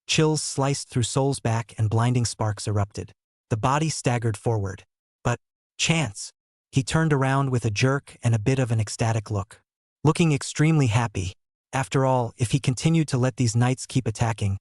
Chills sliced through Soul's back and blinding sparks erupted. The body staggered forward. But, chance! He turned around with a jerk and a bit of an ecstatic look. Looking extremely happy. After all, if he continued to let these knights keep attacking,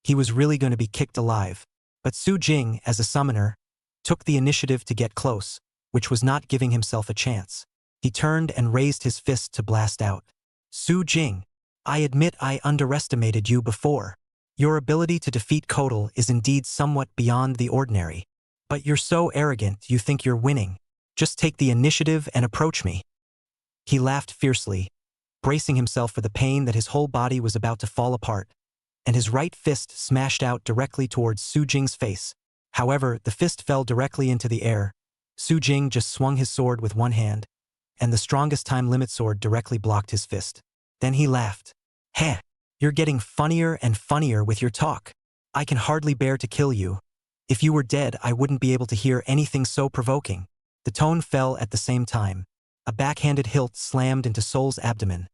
he was really going to be kicked alive. But Su Jing, as a summoner, took the initiative to get close, which was not giving himself a chance. He turned and raised his fist to blast out. Su Jing, I admit I underestimated you before. Your ability to defeat Kotal is indeed somewhat beyond the ordinary. But you're so arrogant you think you're winning. Just take the initiative and approach me. He laughed fiercely, bracing himself for the pain that his whole body was about to fall apart, and his right fist smashed out directly towards Su Jing's face. However, the fist fell directly into the air. Su Jing just swung his sword with one hand, and the strongest time limit sword directly blocked his fist. Then he laughed. Heh, you're getting funnier and funnier with your talk. I can hardly bear to kill you. If you were dead, I wouldn't be able to hear anything so provoking. The tone fell at the same time. A backhanded hilt slammed into Soul's abdomen.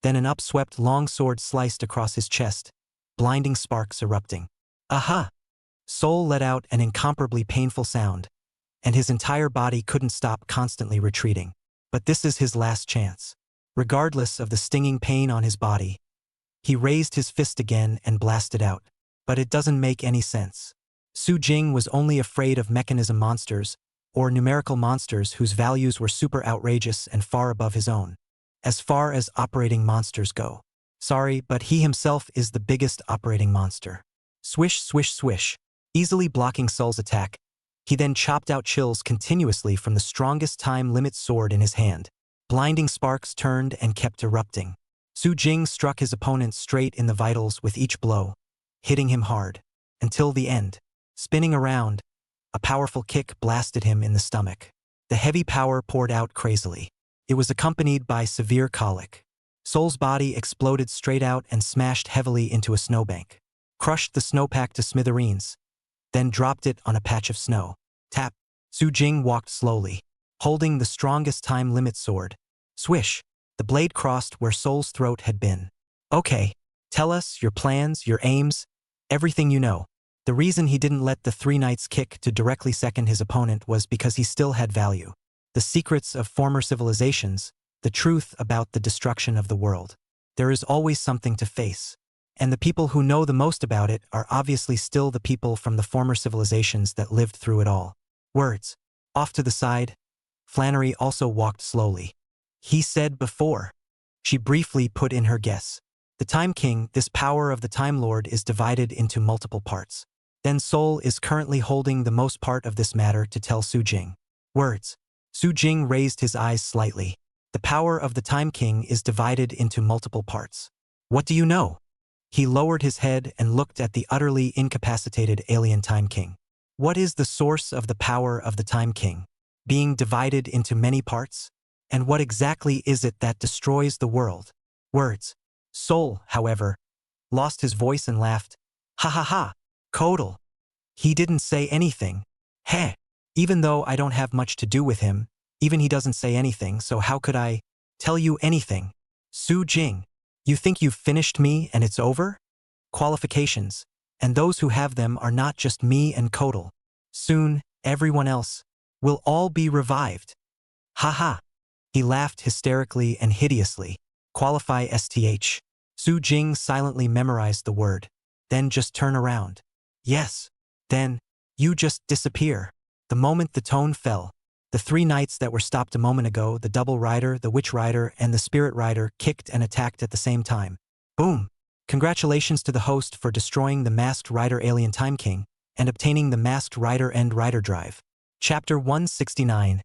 Then an upswept long sword sliced across his chest, blinding sparks erupting. Aha! Soul let out an incomparably painful sound, and his entire body couldn't stop constantly retreating. But this is his last chance. Regardless of the stinging pain on his body, he raised his fist again and blasted out. But it doesn't make any sense. Su Jing was only afraid of mechanism monsters, or numerical monsters whose values were super outrageous and far above his own. As far as operating monsters go. Sorry, but he himself is the biggest operating monster. Swish, swish, swish. Easily blocking Soul's attack, he then chopped out chills continuously from the strongest time limit sword in his hand. Blinding sparks turned and kept erupting. Su Jing struck his opponent straight in the vitals with each blow, hitting him hard, until the end. Spinning around, a powerful kick blasted him in the stomach. The heavy power poured out crazily. It was accompanied by severe colic. Soul's body exploded straight out and smashed heavily into a snowbank. Crushed the snowpack to smithereens, then dropped it on a patch of snow. Tap. Su Jing walked slowly, holding the strongest time limit sword. Swish. The blade crossed where Soul's throat had been. Okay, tell us your plans, your aims, everything you know. The reason he didn't let the 3 knights kick to directly second his opponent was because he still had value. The secrets of former civilizations, the truth about the destruction of the world. There is always something to face. And the people who know the most about it are obviously still the people from the former civilizations that lived through it all. Words. Off to the side, Flannery also walked slowly. He said before. She briefly put in her guess. The Time King, this power of the Time Lord, is divided into multiple parts. Then Soul is currently holding the most part of this matter to tell Su Jing. Words. Su Jing raised his eyes slightly. The power of the Time King is divided into multiple parts. What do you know? He lowered his head and looked at the utterly incapacitated alien Time King. What is the source of the power of the Time King? Being divided into many parts? And what exactly is it that destroys the world? Words. Soul, however, lost his voice and laughed. Ha ha ha, Kotal. He didn't say anything. Heh. Even though I don't have much to do with him, even he doesn't say anything, so how could I tell you anything? Su Jing. You think you've finished me and it's over? Qualifications, and those who have them are not just me and Kotal. Soon, everyone else will all be revived. Ha ha. He laughed hysterically and hideously. Qualify STH. Su Jing silently memorized the word. Then just turn around. Yes. Then, you just disappear. The moment the tone fell, the 3 knights that were stopped a moment ago, the Double Rider, the Witch Rider, and the Spirit Rider, kicked and attacked at the same time. Boom! Congratulations to the host for destroying the masked rider alien Time King, and obtaining the Masked Rider End Rider Drive. Chapter 169.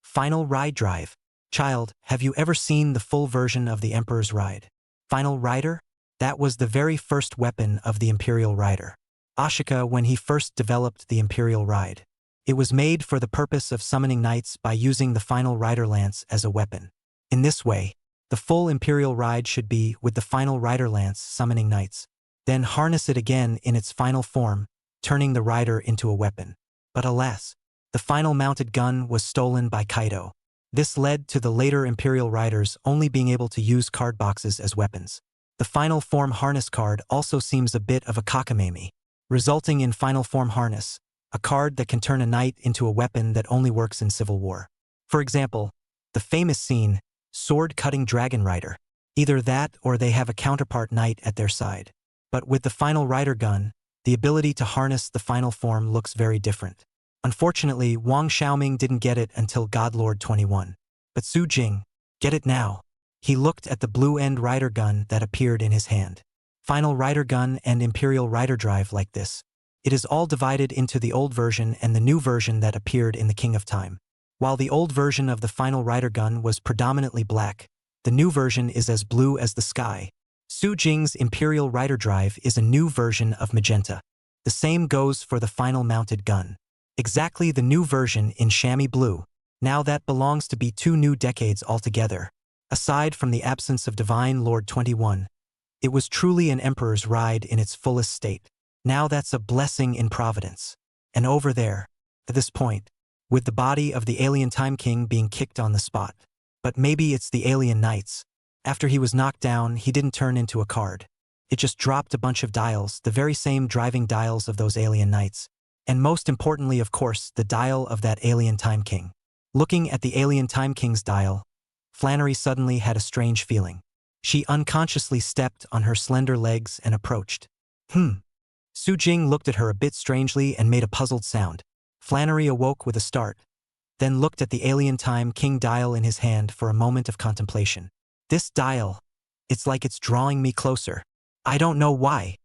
Final Ride Drive. Child, have you ever seen the full version of the Emperor's Ride? Final Rider? That was the very first weapon of the Imperial Rider. Ashika when he first developed the Imperial Ride. It was made for the purpose of summoning knights by using the Final Rider Lance as a weapon. In this way, the full Imperial Ride should be with the Final Rider Lance summoning knights, then harness it again in its final form, turning the rider into a weapon. But alas, the final mounted gun was stolen by Kaido. This led to the later Imperial Riders only being able to use card boxes as weapons. The final form harness card also seems a bit of a cockamamie, resulting in final form harness, a card that can turn a knight into a weapon that only works in civil war. For example, the famous scene, sword-cutting dragon rider. Either that or they have a counterpart knight at their side. But with the final rider gun, the ability to harness the final form looks very different. Unfortunately, Wang Xiaoming didn't get it until Godlord 21. But Su Jing, get it now. He looked at the blue end rider gun that appeared in his hand. Final rider gun and Imperial Rider Drive like this. It is all divided into the old version and the new version that appeared in the King of Time. While the old version of the final rider gun was predominantly black, the new version is as blue as the sky. Su Jing's Imperial Rider Drive is a new version of magenta. The same goes for the final mounted gun. Exactly the new version in chamois blue. Now that belongs to be 2 new decades altogether. Aside from the absence of Divine Lord 21, it was truly an Emperor's Ride in its fullest state. Now that's a blessing in Providence. And over there, at this point, with the body of the alien Time King being kicked on the spot. But maybe it's the alien knights. After he was knocked down, he didn't turn into a card. It just dropped a bunch of dials, the very same driving dials of those alien knights. And most importantly, of course, the dial of that alien Time King. Looking at the alien Time King's dial, Flannery suddenly had a strange feeling. She unconsciously stepped on her slender legs and approached. Su Jing looked at her a bit strangely and made a puzzled sound. Flannery awoke with a start, then looked at the alien Time King dial in his hand for a moment of contemplation. This dial, it's like it's drawing me closer. I don't know why.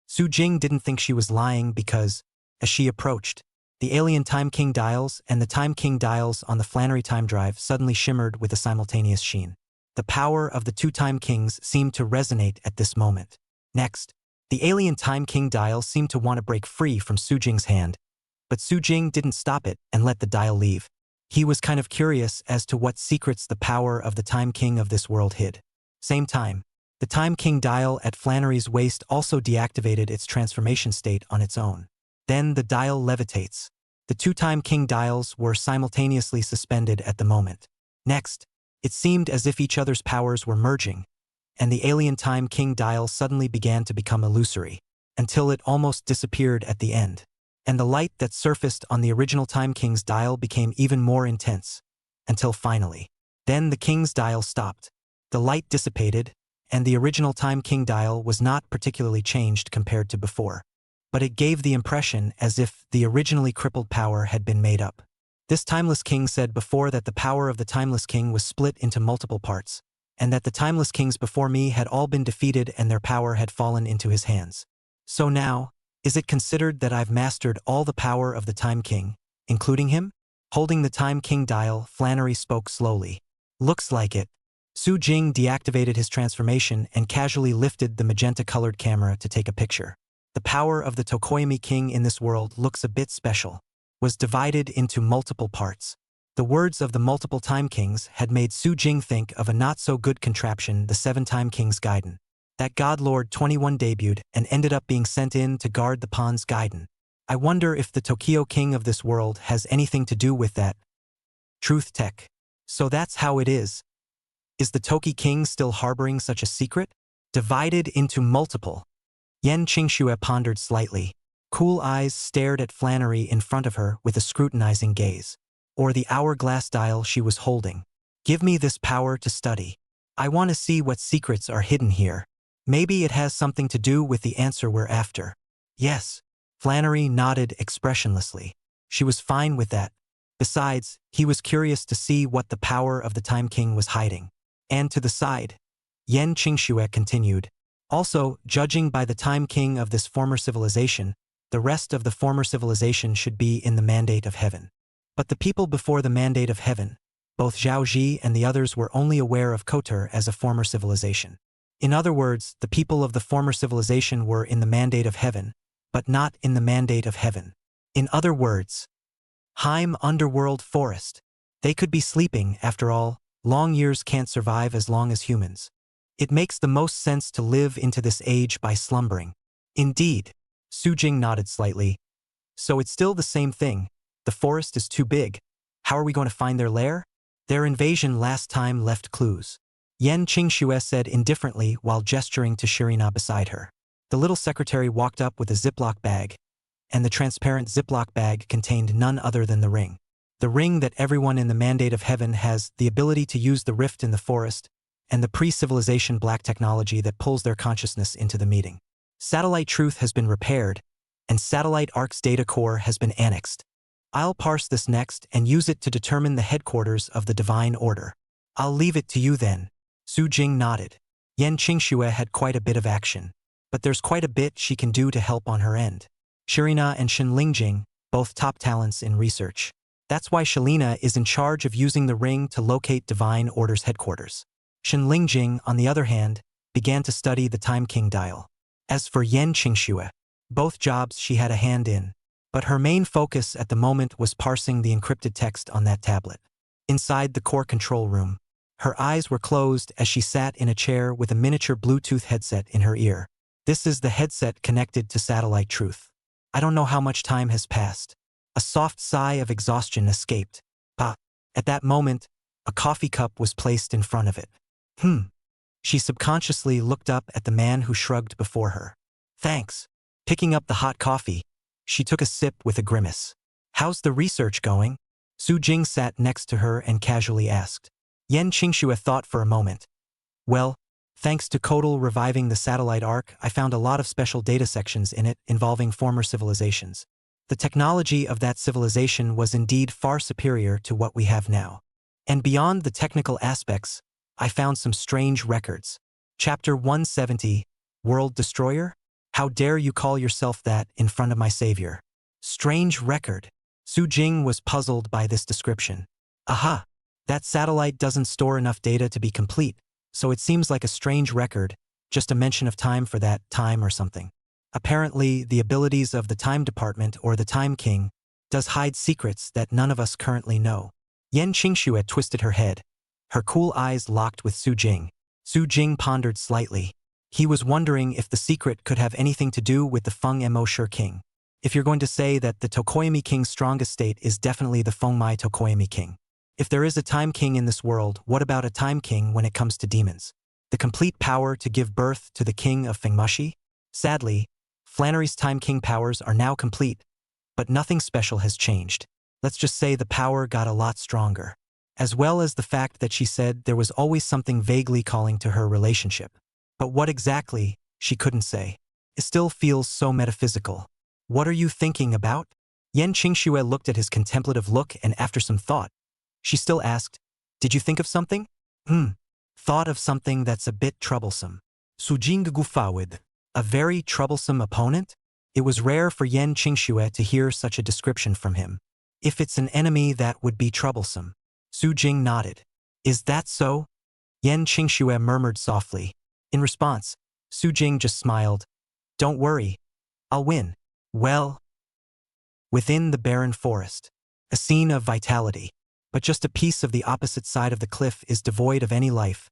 Su Jing didn't think she was lying because, as she approached, the alien Time King dials and the Time King dials on the Flannery Time Drive suddenly shimmered with a simultaneous sheen. The power of the 2 Time Kings seemed to resonate at this moment. Next, the alien Time King dial seemed to want to break free from Su Jing's hand, but Su Jing didn't stop it and let the dial leave. He was kind of curious as to what secrets the power of the Time King of this world hid. Same time, the Time King dial at Flannery's waist also deactivated its transformation state on its own. Then the dial levitates. The 2 Time King dials were simultaneously suspended at the moment. Next, it seemed as if each other's powers were merging, and the alien Time King dial suddenly began to become illusory, until it almost disappeared at the end. And the light that surfaced on the original Time King's dial became even more intense, until finally. Then the King's dial stopped. The light dissipated, and the original Time King dial was not particularly changed compared to before. But it gave the impression as if the originally crippled power had been made up. This Timeless King said before that the power of the Timeless King was split into multiple parts, and that the Timeless Kings before me had all been defeated and their power had fallen into his hands. So now, is it considered that I've mastered all the power of the Time King, including him? Holding the Time King dial, Flannery spoke slowly. Looks like it. Su Jing deactivated his transformation and casually lifted the magenta-colored camera to take a picture. The power of the Tokoyami King in this world looks a bit special. Was divided into multiple parts. The words of the multiple Time Kings had made Su Jing think of a not-so-good contraption, the 7 Time Kings Gaiden. That Godlord 21 debuted and ended up being sent in to guard the Pawns Gaiden. I wonder if the Tokyo King of this world has anything to do with that. Truth Tech. So that's how it is. Is the Toki King still harboring such a secret? Divided into multiple. Yen Qingxue pondered slightly. Cool eyes stared at Flannery in front of her with a scrutinizing gaze. Or the hourglass dial she was holding. Give me this power to study. I want to see what secrets are hidden here. Maybe it has something to do with the answer we're after. Yes. Flannery nodded expressionlessly. She was fine with that. Besides, he was curious to see what the power of the Time King was hiding. And to the side, Yen Qingxue continued. Also, judging by the Time King of this former civilization, The rest of the former civilization should be in the mandate of heaven. But the people before the mandate of heaven, both Zhao Ji and the others, were only aware of Kotor as a former civilization. In other words, the people of the former civilization were in the mandate of heaven, but not in the mandate of heaven. In other words, Heim underworld forest. They could be sleeping, after all. Long years can't survive as long as humans. It makes the most sense to live into this age by slumbering. Indeed. Su Jing nodded slightly. So it's still the same thing. The forest is too big. How are we going to find their lair? Their invasion last time left clues. Yan Qingxue said indifferently while gesturing to Shirina beside her. The little secretary walked up with a Ziploc bag, and the transparent Ziploc bag contained none other than the ring. The ring that everyone in the mandate of heaven has, the ability to use the rift in the forest, and the pre-civilization black technology that pulls their consciousness into the meeting. Satellite Truth has been repaired, and Satellite Ark's data core has been annexed. I'll parse this next and use it to determine the headquarters of the Divine Order. I'll leave it to you then. Su Jing nodded. Yan Qingxue had quite a bit of action, but there's quite a bit she can do to help on her end. Shirina and Shen Lingjing, both top talents in research. That's why Shalina is in charge of using the ring to locate Divine Order's headquarters. Shen Lingjing, on the other hand, began to study the Time King dial. As for Yan Qingxue, both jobs she had a hand in, but her main focus at the moment was parsing the encrypted text on that tablet. Inside the core control room, her eyes were closed as she sat in a chair with a miniature Bluetooth headset in her ear. This is the headset connected to Satellite Truth. I don't know how much time has passed. A soft sigh of exhaustion escaped. At that moment, a coffee cup was placed in front of it. She subconsciously looked up at the man who shrugged before her. Thanks. Picking up the hot coffee, she took a sip with a grimace. How's the research going? Su Jing sat next to her and casually asked. Yan Qingxue thought for a moment. Well, thanks to Kotal reviving the Satellite Ark, I found a lot of special data sections in it involving former civilizations. The technology of that civilization was indeed far superior to what we have now. And beyond the technical aspects, I found some strange records. Chapter 170, World Destroyer? How dare you call yourself that in front of my savior? Strange record. Su Jing was puzzled by this description. Aha! That satellite doesn't store enough data to be complete, so it seems like a strange record, just a mention of time for that time or something. Apparently, the abilities of the Time Department or the Time King does hide secrets that none of us currently know. Yan Qingxue twisted her head. Her cool eyes locked with Su Jing. Su Jing pondered slightly. He was wondering if the secret could have anything to do with the Feng Mo Shi King. If you're going to say that the Tokoyami King's strongest state is definitely the Feng Mai Tokoyami King. If there is a Time King in this world, what about a Time King when it comes to demons? The complete power to give birth to the King of Fengmashi? Sadly, Flannery's Time King powers are now complete, but nothing special has changed. Let's just say the power got a lot stronger. As well as the fact that she said there was always something vaguely calling to her relationship. But what exactly, she couldn't say. It still feels so metaphysical. What are you thinking about? Yan Qingxue looked at his contemplative look and after some thought, she still asked, did you think of something? Thought of something that's a bit troublesome. Su Jing guffawed. A very troublesome opponent? It was rare for Yan Qingxue to hear such a description from him. If it's an enemy that would be troublesome. Su Jing nodded. Is that so? Yan Qingxue murmured softly. In response, Su Jing just smiled. Don't worry. I'll win. Well. Within the barren forest. A scene of vitality. But just a piece of the opposite side of the cliff is devoid of any life.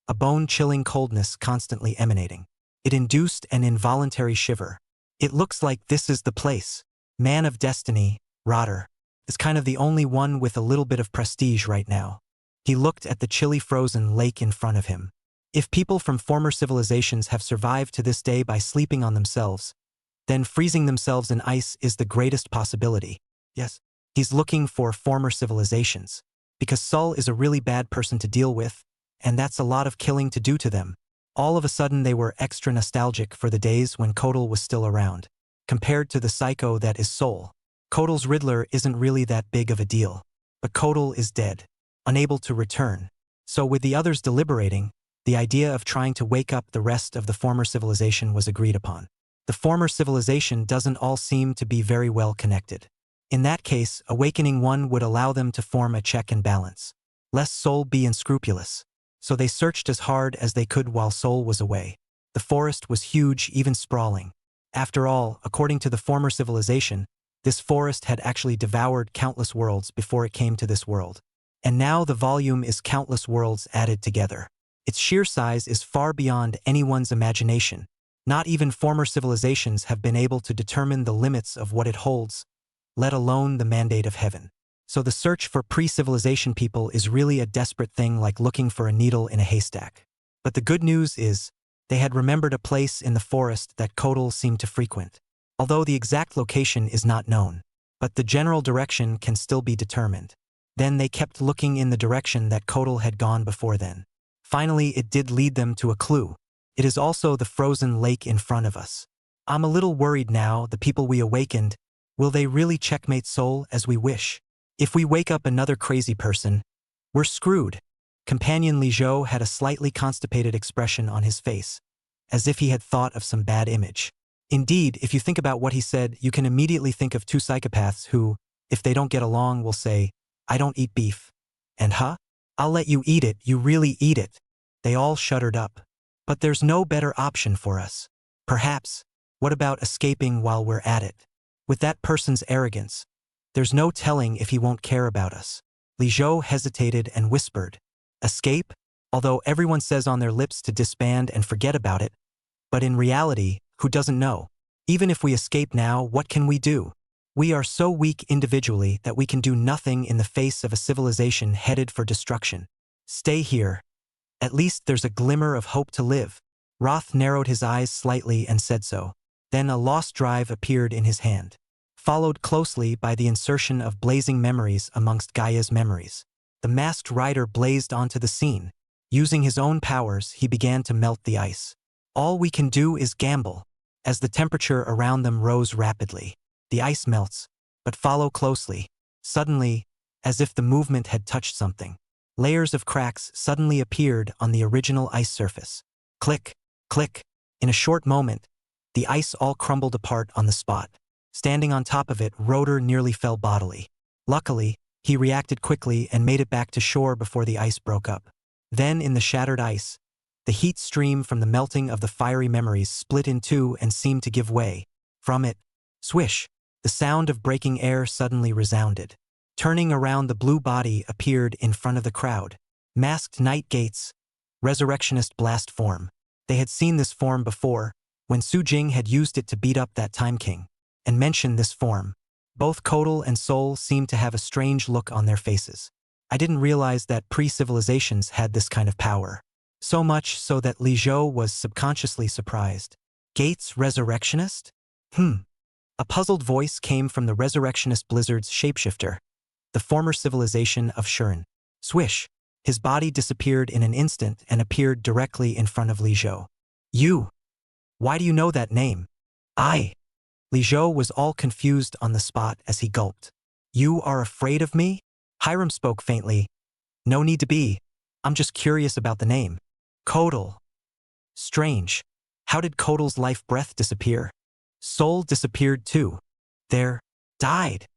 A bone-chilling coldness constantly emanating. It induced an involuntary shiver. It looks like this is the place. Man of Destiny, Rotter, is kind of the only one with a little bit of prestige right now. He looked at the chilly frozen lake in front of him. If people from former civilizations have survived to this day by sleeping on themselves, then freezing themselves in ice is the greatest possibility. Yes, he's looking for former civilizations. Because Sul is a really bad person to deal with, and that's a lot of killing to do to them. All of a sudden they were extra nostalgic for the days when Kotal was still around. Compared to the psycho that is Sol, Kotal's Riddler isn't really that big of a deal. But Kotal is dead, unable to return. So with the others deliberating, the idea of trying to wake up the rest of the former civilization was agreed upon. the former civilization doesn't all seem to be very well connected. In that case, awakening one would allow them to form a check and balance, lest Soul be unscrupulous. So they searched as hard as they could while Soul was away. The forest was huge, even sprawling. After all, according to the former civilization, this forest had actually devoured countless worlds before it came to this world. And now the volume is countless worlds added together. Its sheer size is far beyond anyone's imagination. Not even former civilizations have been able to determine the limits of what it holds, let alone the mandate of heaven. So the search for pre-civilization people is really a desperate thing, like looking for a needle in a haystack. But the good news is, they had remembered a place in the forest that Kotal seemed to frequent. Although the exact location is not known, but the general direction can still be determined. Then they kept looking in the direction that Kotal had gone before then. Finally, it did lead them to a clue. It is also the frozen lake in front of us. I'm a little worried now. The people we awakened, will they really checkmate Soul as we wish? If we wake up another crazy person, we're screwed. Companion Li Zhou had a slightly constipated expression on his face, as if he had thought of some bad image. Indeed, if you think about what he said, you can immediately think of two psychopaths who, if they don't get along, will say, "I don't eat beef." And I'll let you eat it, you really eat it. They all shuddered up. But there's no better option for us. Perhaps, what about escaping while we're at it? With that person's arrogance, there's no telling if he won't care about us. Li Zhou hesitated and whispered, "Escape?" Although everyone says on their lips to disband and forget about it, but in reality, who doesn't know? Even if we escape now, what can we do? We are so weak individually that we can do nothing in the face of a civilization headed for destruction. Stay here. At least there's a glimmer of hope to live. Roth narrowed his eyes slightly and said so. Then a lost drive appeared in his hand, followed closely by the insertion of blazing memories amongst Gaia's memories. The masked rider blazed onto the scene. Using his own powers, he began to melt the ice. All we can do is gamble. As the temperature around them rose rapidly, the ice melts, but follow closely. Suddenly, as if the movement had touched something, layers of cracks suddenly appeared on the original ice surface. Click, click. In a short moment, the ice all crumbled apart on the spot. Standing on top of it, Rotor nearly fell bodily. Luckily, he reacted quickly and made it back to shore before the ice broke up. Then, in the shattered ice, the heat stream from the melting of the fiery memories split in two and seemed to give way. From it, swish, the sound of breaking air suddenly resounded. Turning around, the blue body appeared in front of the crowd. Masked Night Gates, resurrectionist blast form. They had seen this form before, when Su Jing had used it to beat up that Time King, and mentioned this form. Both Kotal and Soul seemed to have a strange look on their faces. I didn't realize that pre-civilizations had this kind of power. So much so that Li Zhou was subconsciously surprised. Gates Resurrectionist? A puzzled voice came from the Resurrectionist Blizzard's shapeshifter, the former civilization of Shuren. Swish! His body disappeared in an instant and appeared directly in front of Li Zhou. You! Why do you know that name? I! Li Zhou was all confused on the spot as he gulped. You are afraid of me? Hiram spoke faintly. No need to be. I'm just curious about the name. Kotal. Strange. How did Kotal's life breath disappear? Soul disappeared too. There. Died.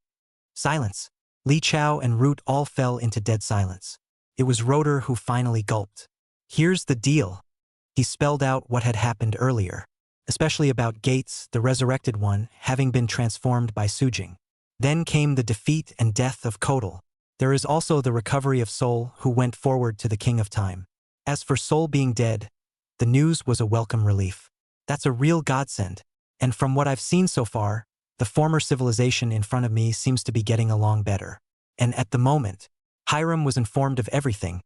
Silence. Li Chao and Root all fell into dead silence. It was Rotor who finally gulped. Here's the deal. He spelled out what had happened earlier, especially about Gates, the resurrected one, having been transformed by Su Jing. Then came the defeat and death of Kotal. There is also the recovery of Soul, who went forward to the King of Time. As for Soul being dead, the news was a welcome relief. That's a real godsend. And from what I've seen so far, the former civilization in front of me seems to be getting along better. And at the moment, Hiram was informed of everything,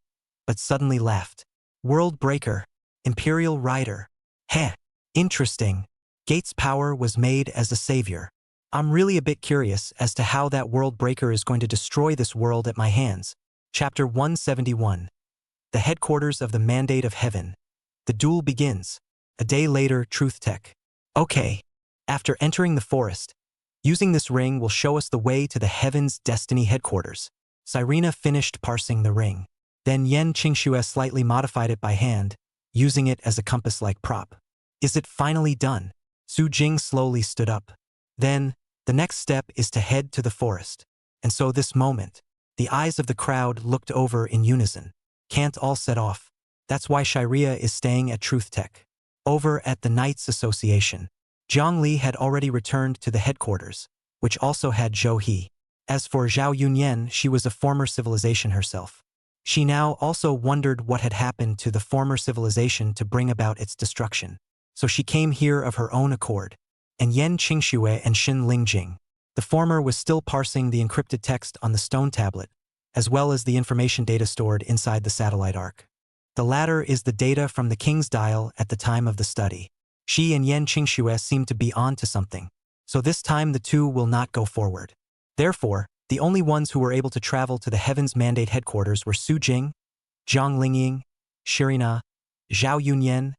but suddenly laughed. World Breaker, Imperial Rider. Heh, interesting. Gates' power was made as a savior. I'm really a bit curious as to how that World Breaker is going to destroy this world at my hands. Chapter 171. The Headquarters of the Mandate of Heaven. The duel begins. A day later, Truth Tech. Okay. After entering the forest, using this ring will show us the way to the Heaven's Destiny headquarters. Cyrena finished parsing the ring. Then Yen Qingxue slightly modified it by hand, using it as a compass-like prop. Is it finally done? Su Jing slowly stood up. Then, the next step is to head to the forest. And so this moment, the eyes of the crowd looked over in unison. Can't all set off. That's why Shiria is staying at Truth Tech. Over at the Knights Association, Jiang Li had already returned to the headquarters, which also had Zhou He. As for Zhao Yunyan, she was a former civilization herself. She now also wondered what had happened to the former civilization to bring about its destruction. So she came here of her own accord. And Yan Qingxue and Xin Lingjing. The former was still parsing the encrypted text on the stone tablet, as well as the information data stored inside the satellite arc. The latter is the data from the king's dial at the time of the study. She and Yan Qingxue seem to be on to something. So this time the two will not go forward. Therefore, the only ones who were able to travel to the Heavens Mandate headquarters were Su Jing, Zhang Lingying, Shirina, Zhao Yunyan,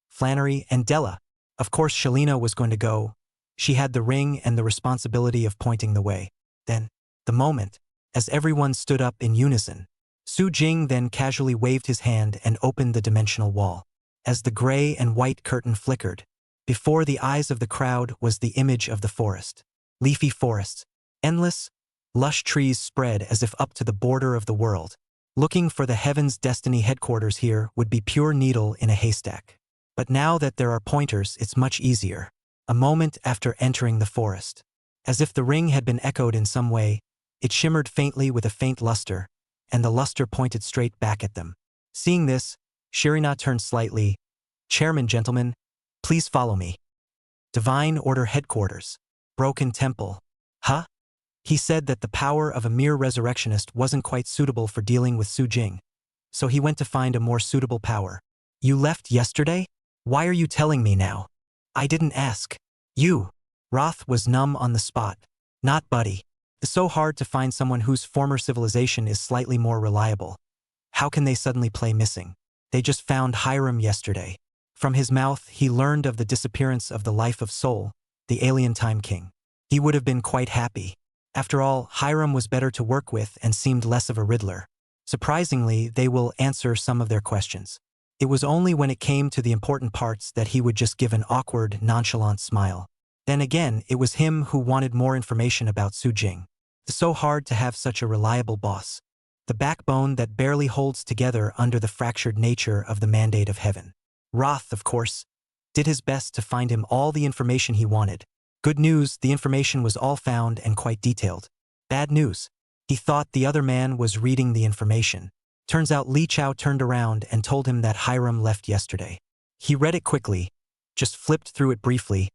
Flannery, and Della. Of course Shalina was going to go. She had the ring and the responsibility of pointing the way. Then, the moment, as everyone stood up in unison, Su Jing then casually waved his hand and opened the dimensional wall. As the gray and white curtain flickered, before the eyes of the crowd was the image of the forest. Leafy forests, endless, lush trees spread as if up to the border of the world. Looking for the Heaven's Destiny headquarters here would be pure needle in a haystack. But now that there are pointers, it's much easier. A moment after entering the forest, as if the ring had been echoed in some way, it shimmered faintly with a faint luster, and the luster pointed straight back at them. Seeing this, Shirina turned slightly. Chairman, gentlemen, please follow me. Divine Order Headquarters. Broken Temple. Huh? He said that the power of a mere resurrectionist wasn't quite suitable for dealing with Su Jing, so he went to find a more suitable power. You left yesterday? Why are you telling me now? I didn't ask. You. Roth was numb on the spot. Not Buddy. It's so hard to find someone whose former civilization is slightly more reliable. How can they suddenly play missing? They just found Hiram yesterday. From his mouth, he learned of the disappearance of the life of Sol, the alien time king. He would have been quite happy. After all, Hiram was better to work with and seemed less of a riddler. Surprisingly, they will answer some of their questions. It was only when it came to the important parts that he would just give an awkward, nonchalant smile. Then again, it was him who wanted more information about Su Jing. It's so hard to have such a reliable boss. The backbone that barely holds together under the fractured nature of the mandate of heaven. Roth, of course, did his best to find him all the information he wanted. Good news, the information was all found and quite detailed. Bad news. He thought the other man was reading the information. Turns out Li Chao turned around and told him that Hiram left yesterday. He read it quickly, just flipped through it briefly,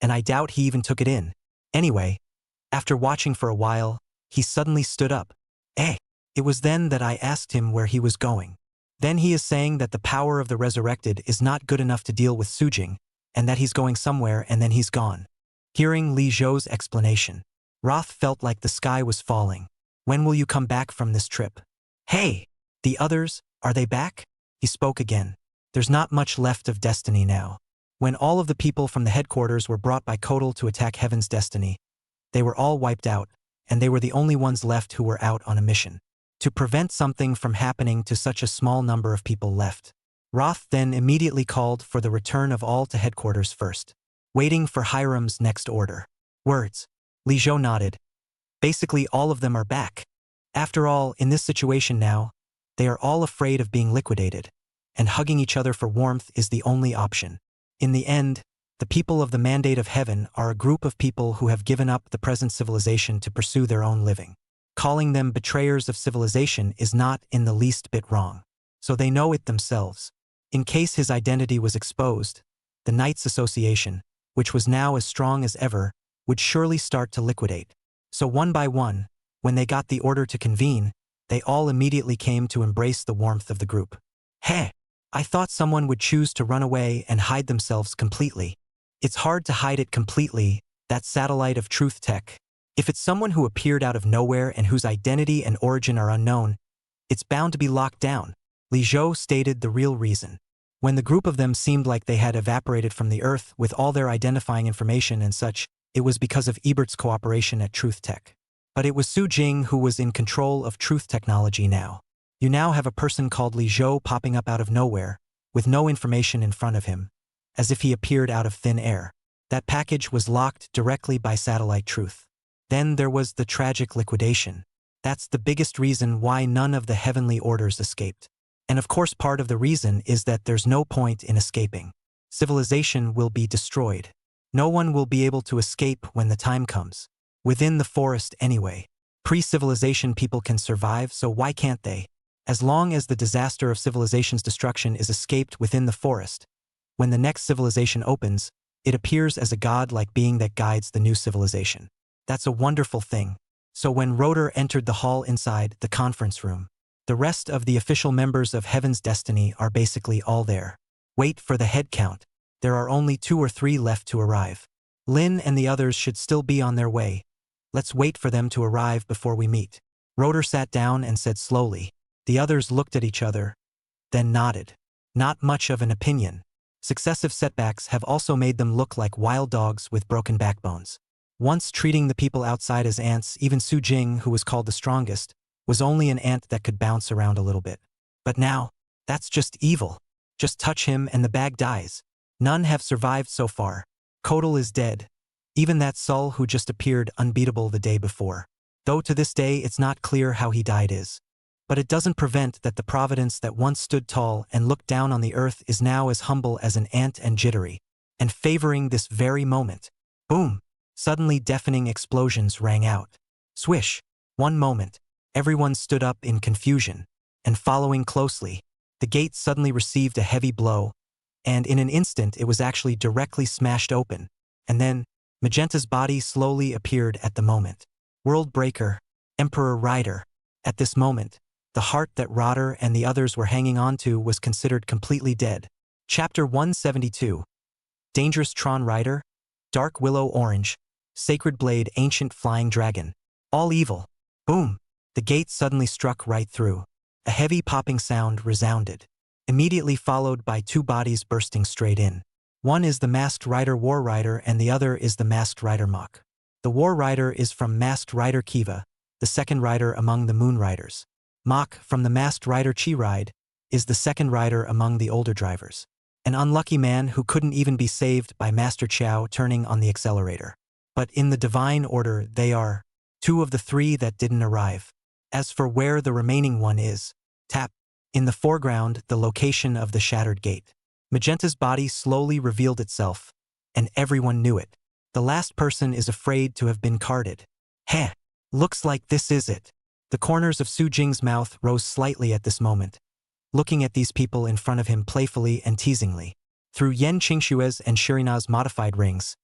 and I doubt he even took it in. Anyway, after watching for a while, he suddenly stood up. It was then that I asked him where he was going. Then he is saying that the power of the resurrected is not good enough to deal with Su Jing, and that he's going somewhere and then he's gone. Hearing Li Zhou's explanation, Roth felt like the sky was falling. When will you come back from this trip? Hey! The others, are they back? He spoke again. There's not much left of Destiny now. When all of the people from the headquarters were brought by Kotal to attack Heaven's Destiny, they were all wiped out, and they were the only ones left who were out on a mission. To prevent something from happening to such a small number of people left, Roth then immediately called for the return of all to headquarters first, waiting for Hiram's next order. Words. Li Zhou nodded. Basically all of them are back. After all, in this situation now, they are all afraid of being liquidated, and hugging each other for warmth is the only option. In the end, the people of the Mandate of Heaven are a group of people who have given up the present civilization to pursue their own living. Calling them betrayers of civilization is not in the least bit wrong. So they know it themselves. In case his identity was exposed, the Knights Association, which was now as strong as ever, would surely start to liquidate. So one by one, when they got the order to convene, they all immediately came to embrace the warmth of the group. Hey! I thought someone would choose to run away and hide themselves completely. It's hard to hide it completely, that satellite of truth tech. If it's someone who appeared out of nowhere and whose identity and origin are unknown, it's bound to be locked down. Li Zhou stated the real reason. When the group of them seemed like they had evaporated from the earth with all their identifying information and such, it was because of Ebert's cooperation at Truth Tech. But it was Su Jing who was in control of truth technology now. You now have a person called Li Zhou popping up out of nowhere, with no information in front of him, as if he appeared out of thin air. That package was locked directly by satellite truth. Then there was the tragic liquidation. That's the biggest reason why none of the heavenly orders escaped. And of course part of the reason is that there's no point in escaping. Civilization will be destroyed. No one will be able to escape when the time comes. Within the forest anyway. Pre-civilization people can survive, so why can't they? As long as the disaster of civilization's destruction is escaped within the forest, when the next civilization opens, it appears as a god-like being that guides the new civilization. That's a wonderful thing. So when Rotor entered the hall inside the conference room, the rest of the official members of Heaven's Destiny are basically all there. Wait for the head count. There are only 2 or 3 left to arrive. Lin and the others should still be on their way. Let's wait for them to arrive before we meet. Rotor sat down and said slowly. The others looked at each other, then nodded. Not much of an opinion. Successive setbacks have also made them look like wild dogs with broken backbones. Once treating the people outside as ants, even Su Jing, who was called the strongest, was only an ant that could bounce around a little bit. But now, that's just evil. Just touch him and the bag dies. None have survived so far. Kotal is dead. Even that Sul who just appeared unbeatable the day before. Though to this day it's not clear how he died is. But it doesn't prevent that the providence that once stood tall and looked down on the earth is now as humble as an ant and jittery, and favoring this very moment. Boom! Suddenly deafening explosions rang out. Swish! One moment, everyone stood up in confusion, and following closely, the gate suddenly received a heavy blow, and in an instant it was actually directly smashed open, and then, Magenta's body slowly appeared at the moment. World Breaker, Emperor Rider. At this moment, the heart that Rotor and the others were hanging on to was considered completely dead. Chapter 172. Dangerous Tron Rider, Dark Willow Orange, Sacred Blade Ancient Flying Dragon. All evil. Boom! The gate suddenly struck right through. A heavy popping sound resounded, immediately followed by 2 bodies bursting straight in. One is the Masked Rider War Rider and the other is the Masked Rider Mach. The War Rider is from Masked Rider Kiva, the second rider among the Moon Riders. Mach, from the Masked Rider Chi Ride, is the second rider among the older drivers. An unlucky man who couldn't even be saved by Master Chow turning on the accelerator. But in the divine order they are 2 of the 3 that didn't arrive. As for where the remaining one is, tap. In the foreground, the location of the shattered gate. Magenta's body slowly revealed itself, and everyone knew it. The last person is afraid to have been carded. Heh! Looks like this is it. The corners of Su Jing's mouth rose slightly at this moment, looking at these people in front of him playfully and teasingly. Through Yen Qingshue's and Shirina's modified rings,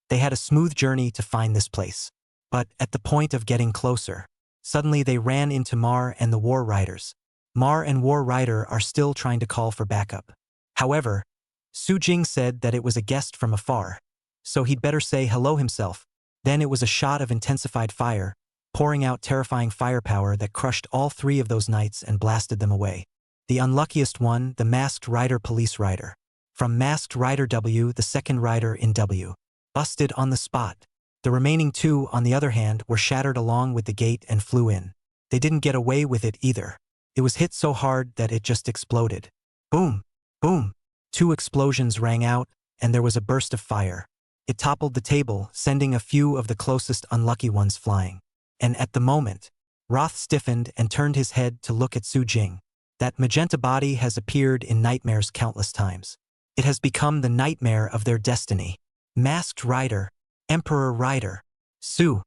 they had a smooth journey to find this place. But at the point of getting closer, suddenly they ran into Mar and the War Riders. Mar and War Rider are still trying to call for backup. However, Su Jing said that it was a guest from afar, so he'd better say hello himself. Then it was a shot of intensified fire, pouring out terrifying firepower that crushed all 3 of those knights and blasted them away. The unluckiest one, the Masked Rider Police Rider. From Masked Rider W, the second rider in W. Busted on the spot. The remaining 2, on the other hand, were shattered along with the gate and flew in. They didn't get away with it either. It was hit so hard that it just exploded. Boom! Boom! 2 explosions rang out, and there was a burst of fire. It toppled the table, sending a few of the closest unlucky ones flying. And at the moment, Roth stiffened and turned his head to look at Su Jing. That magenta body has appeared in nightmares countless times. It has become the nightmare of their destiny. Masked Rider, Emperor Rider, Su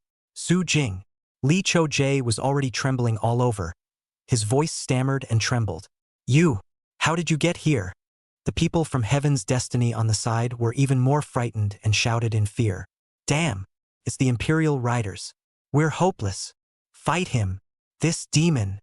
Jing. Li Cho Jie was already trembling all over. His voice stammered and trembled. You, how did you get here? The people from Heaven's Destiny on the side were even more frightened and shouted in fear. Damn, it's the Imperial Riders. We're hopeless. Fight him. This demon.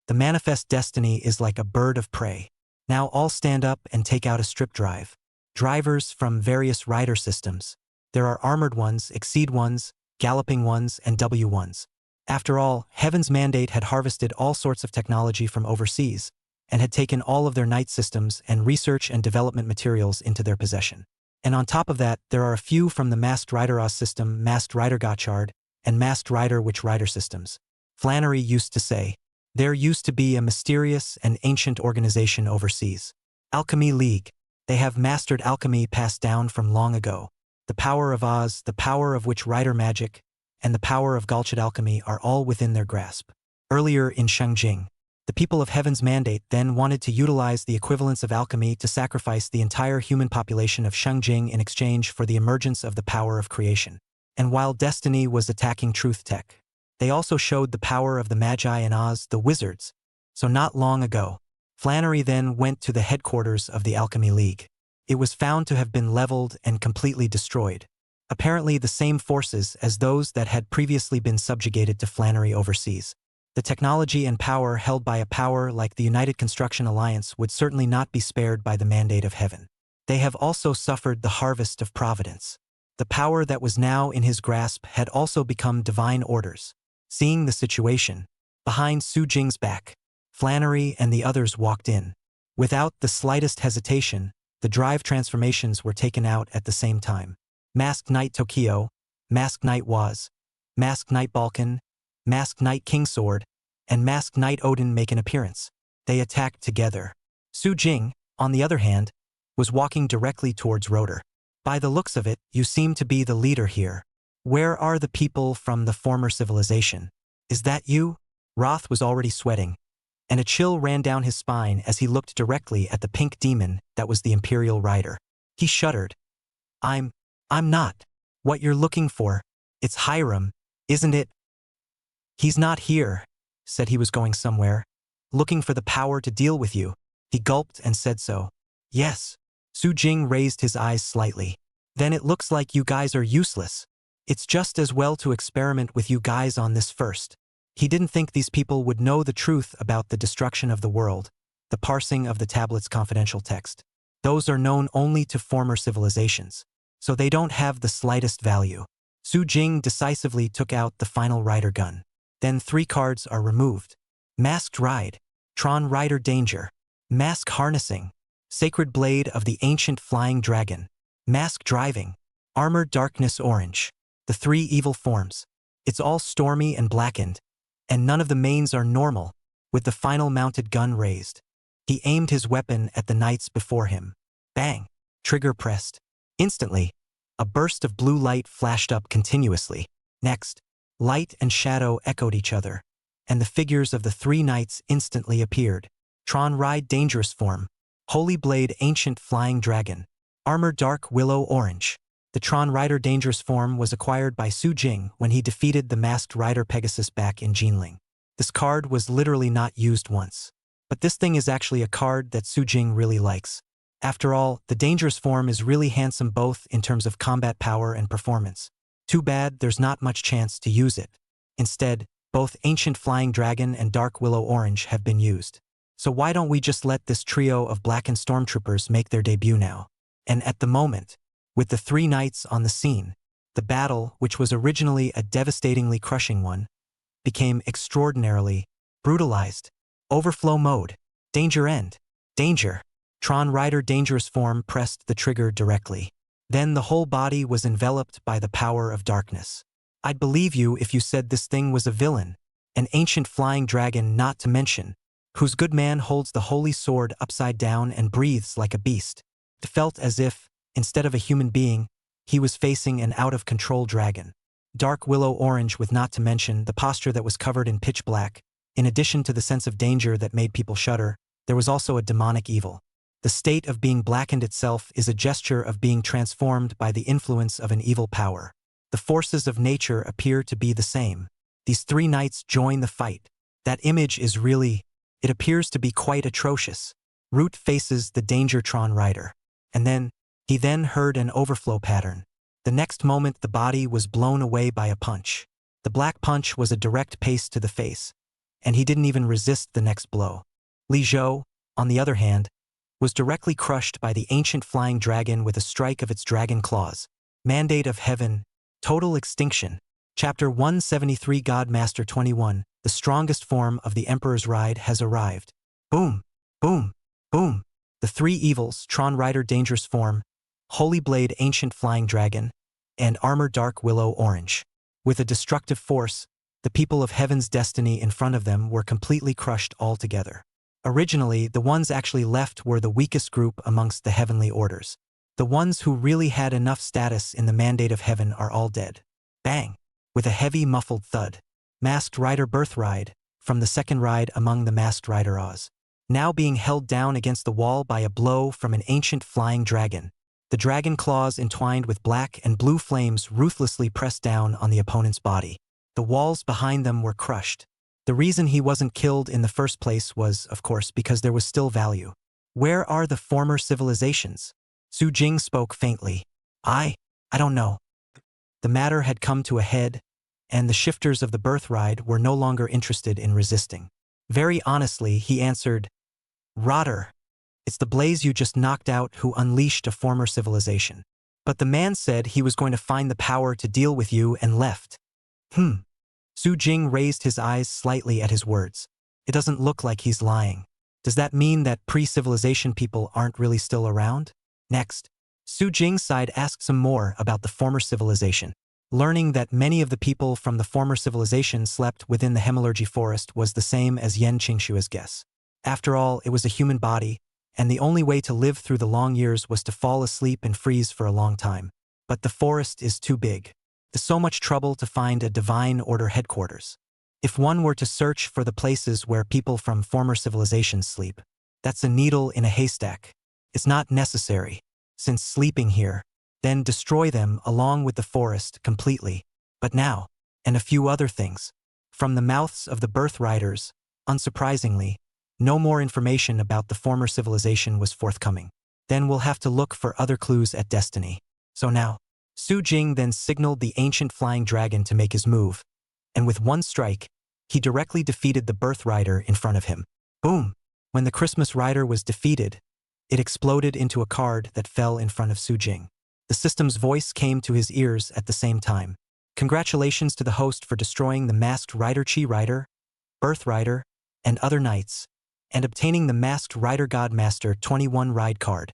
The manifest destiny is like a bird of prey. Now all stand up and take out a strip drive. Drivers from various rider systems. There are armored ones, exceed ones, galloping ones, and W ones. After all, Heaven's Mandate had harvested all sorts of technology from overseas, and had taken all of their knight systems and research and development materials into their possession. And on top of that, there are a few from the Masked Rider Oz system, Masked Rider Gotchard, and Masked Rider Witch Rider systems. Flannery used to say, there used to be a mysterious and ancient organization overseas. Alchemy League. They have mastered alchemy passed down from long ago. the power of Oz, the power of witch rider magic, and the power of Galchid alchemy are all within their grasp. Earlier in Shengjing, the people of Heaven's Mandate then wanted to utilize the equivalence of alchemy to sacrifice the entire human population of Shengjing in exchange for the emergence of the power of creation. And while Destiny was attacking Truth Tech, they also showed the power of the Magi and Oz, the wizards. So not long ago, Flannery then went to the headquarters of the Alchemy League. It was found to have been leveled and completely destroyed. Apparently the same forces as those that had previously been subjugated to Flannery overseas. The technology and power held by a power like the United Construction Alliance would certainly not be spared by the mandate of heaven. They have also suffered the harvest of providence. The power that was now in his grasp had also become divine orders. Seeing the situation, behind Su Jing's back, Flannery and the others walked in. Without the slightest hesitation, the drive transformations were taken out at the same time. Masked Knight Tokyo, Masked Knight Waz, Masked Knight Balkan, Masked Knight Kingsword, and Masked Knight Odin make an appearance. They attacked together. Su Jing, on the other hand, was walking directly towards Rotor. By the looks of it, you seem to be the leader here. Where are the people from the former civilization? Is that you? Roth was already sweating, and a chill ran down his spine as he looked directly at the pink demon that was the Imperial Rider. He shuddered. I'm not. What you're looking for, it's Hiram, isn't it? He's not here, said he was going somewhere. Looking for the power to deal with you. He gulped and said so. Yes. Su Jing raised his eyes slightly. Then it looks like you guys are useless. It's just as well to experiment with you guys on this first. He didn't think these people would know the truth about the destruction of the world, the parsing of the tablet's confidential text. Those are known only to former civilizations, so they don't have the slightest value. Su Jing decisively took out the final rider gun. Then 3 cards are removed. Masked Ride, Tron Rider Danger, Mask Harnessing, Sacred Blade of the Ancient Flying Dragon, Mask Driving, Armored Darkness Orange. The 3 evil forms. It's all stormy and blackened, and none of the mains are normal, with the final mounted gun raised. He aimed his weapon at the knights before him. Bang! Trigger pressed. Instantly, a burst of blue light flashed up continuously. Next, light and shadow echoed each other, and the figures of the 3 knights instantly appeared. Tron Ride Dangerous Form, Holy Blade Ancient Flying Dragon, Armor Dark Willow Orange. The Tron Rider Dangerous Form was acquired by Su Jing when he defeated the Masked Rider Pegasus back in Jinling. This card was literally not used once. But this thing is actually a card that Su Jing really likes. After all, the Dangerous Form is really handsome both in terms of combat power and performance. Too bad there's not much chance to use it. Instead, both Ancient Flying Dragon and Dark Willow Orange have been used. So why don't we just let this trio of blackened stormtroopers make their debut now? And at the moment, with the 3 knights on the scene, the battle, which was originally a devastatingly crushing one, became extraordinarily brutalized. Overflow mode. Danger end. Danger. Tron Rider Dangerous Form pressed the trigger directly. Then the whole body was enveloped by the power of darkness. I'd believe you if you said this thing was a villain, an ancient flying dragon not to mention, whose good man holds the holy sword upside down and breathes like a beast. It felt as if, instead of a human being, he was facing an out-of-control dragon. Dark willow orange with not to mention the posture that was covered in pitch black. In addition to the sense of danger that made people shudder, there was also a demonic evil. The state of being blackened itself is a gesture of being transformed by the influence of an evil power. The forces of nature appear to be the same. These 3 knights join the fight. That image is really, it appears to be quite atrocious. Root faces the Dangertron rider. And then, he then heard an overflow pattern. The next moment the body was blown away by a punch. The black punch was a direct pace to the face, and he didn't even resist the next blow. Li Zhou, on the other hand, was directly crushed by the ancient flying dragon with a strike of its dragon claws. Mandate of Heaven, Total Extinction. Chapter 173 God Master 21, the strongest form of the Emperor's Ride has arrived. Boom, boom, boom. The 3 evils, Tron Rider Dangerous Form, Holy Blade Ancient Flying Dragon, and Armor Dark Willow Orange. With a destructive force, the people of Heaven's destiny in front of them were completely crushed altogether. Originally, the ones actually left were the weakest group amongst the heavenly orders. The ones who really had enough status in the mandate of heaven are all dead. Bang! With a heavy muffled thud. Masked Rider Birthright, from the second ride among the Masked Rider Oz. Now being held down against the wall by a blow from an ancient flying dragon. The dragon claws entwined with black and blue flames ruthlessly pressed down on the opponent's body. The walls behind them were crushed. The reason he wasn't killed in the first place was, of course, because there was still value. Where are the former civilizations? Su Jing spoke faintly. I don't know. The matter had come to a head, and the shifters of the birthright were no longer interested in resisting. Very honestly, he answered, Rotter. It's the blaze you just knocked out who unleashed a former civilization. But the man said he was going to find the power to deal with you and left. Su Jing raised his eyes slightly at his words. It doesn't look like he's lying. Does that mean that pre-civilization people aren't really still around? Next, Su Jing's side asked some more about the former civilization. Learning that many of the people from the former civilization slept within the Hemalurgy forest was the same as Yan Qingshua's guess. After all, it was a human body, and the only way to live through the long years was to fall asleep and freeze for a long time. But the forest is too big. There's so much trouble to find a divine order headquarters. If one were to search for the places where people from former civilizations sleep, that's a needle in a haystack. It's not necessary, since sleeping here, then destroy them along with the forest completely. But now, and a few other things. From the mouths of the birthriders, unsurprisingly, no more information about the former civilization was forthcoming. Then we'll have to look for other clues at destiny. So now, Su Jing then signaled the ancient flying dragon to make his move, and with one strike, he directly defeated the birthrider in front of him. Boom! When the Christmas rider was defeated, it exploded into a card that fell in front of Su Jing. The system's voice came to his ears at the same time. Congratulations to the host for destroying the masked Rider Chi Rider, Birthrider, and other knights, and obtaining the masked Rider Godmaster 21 ride card.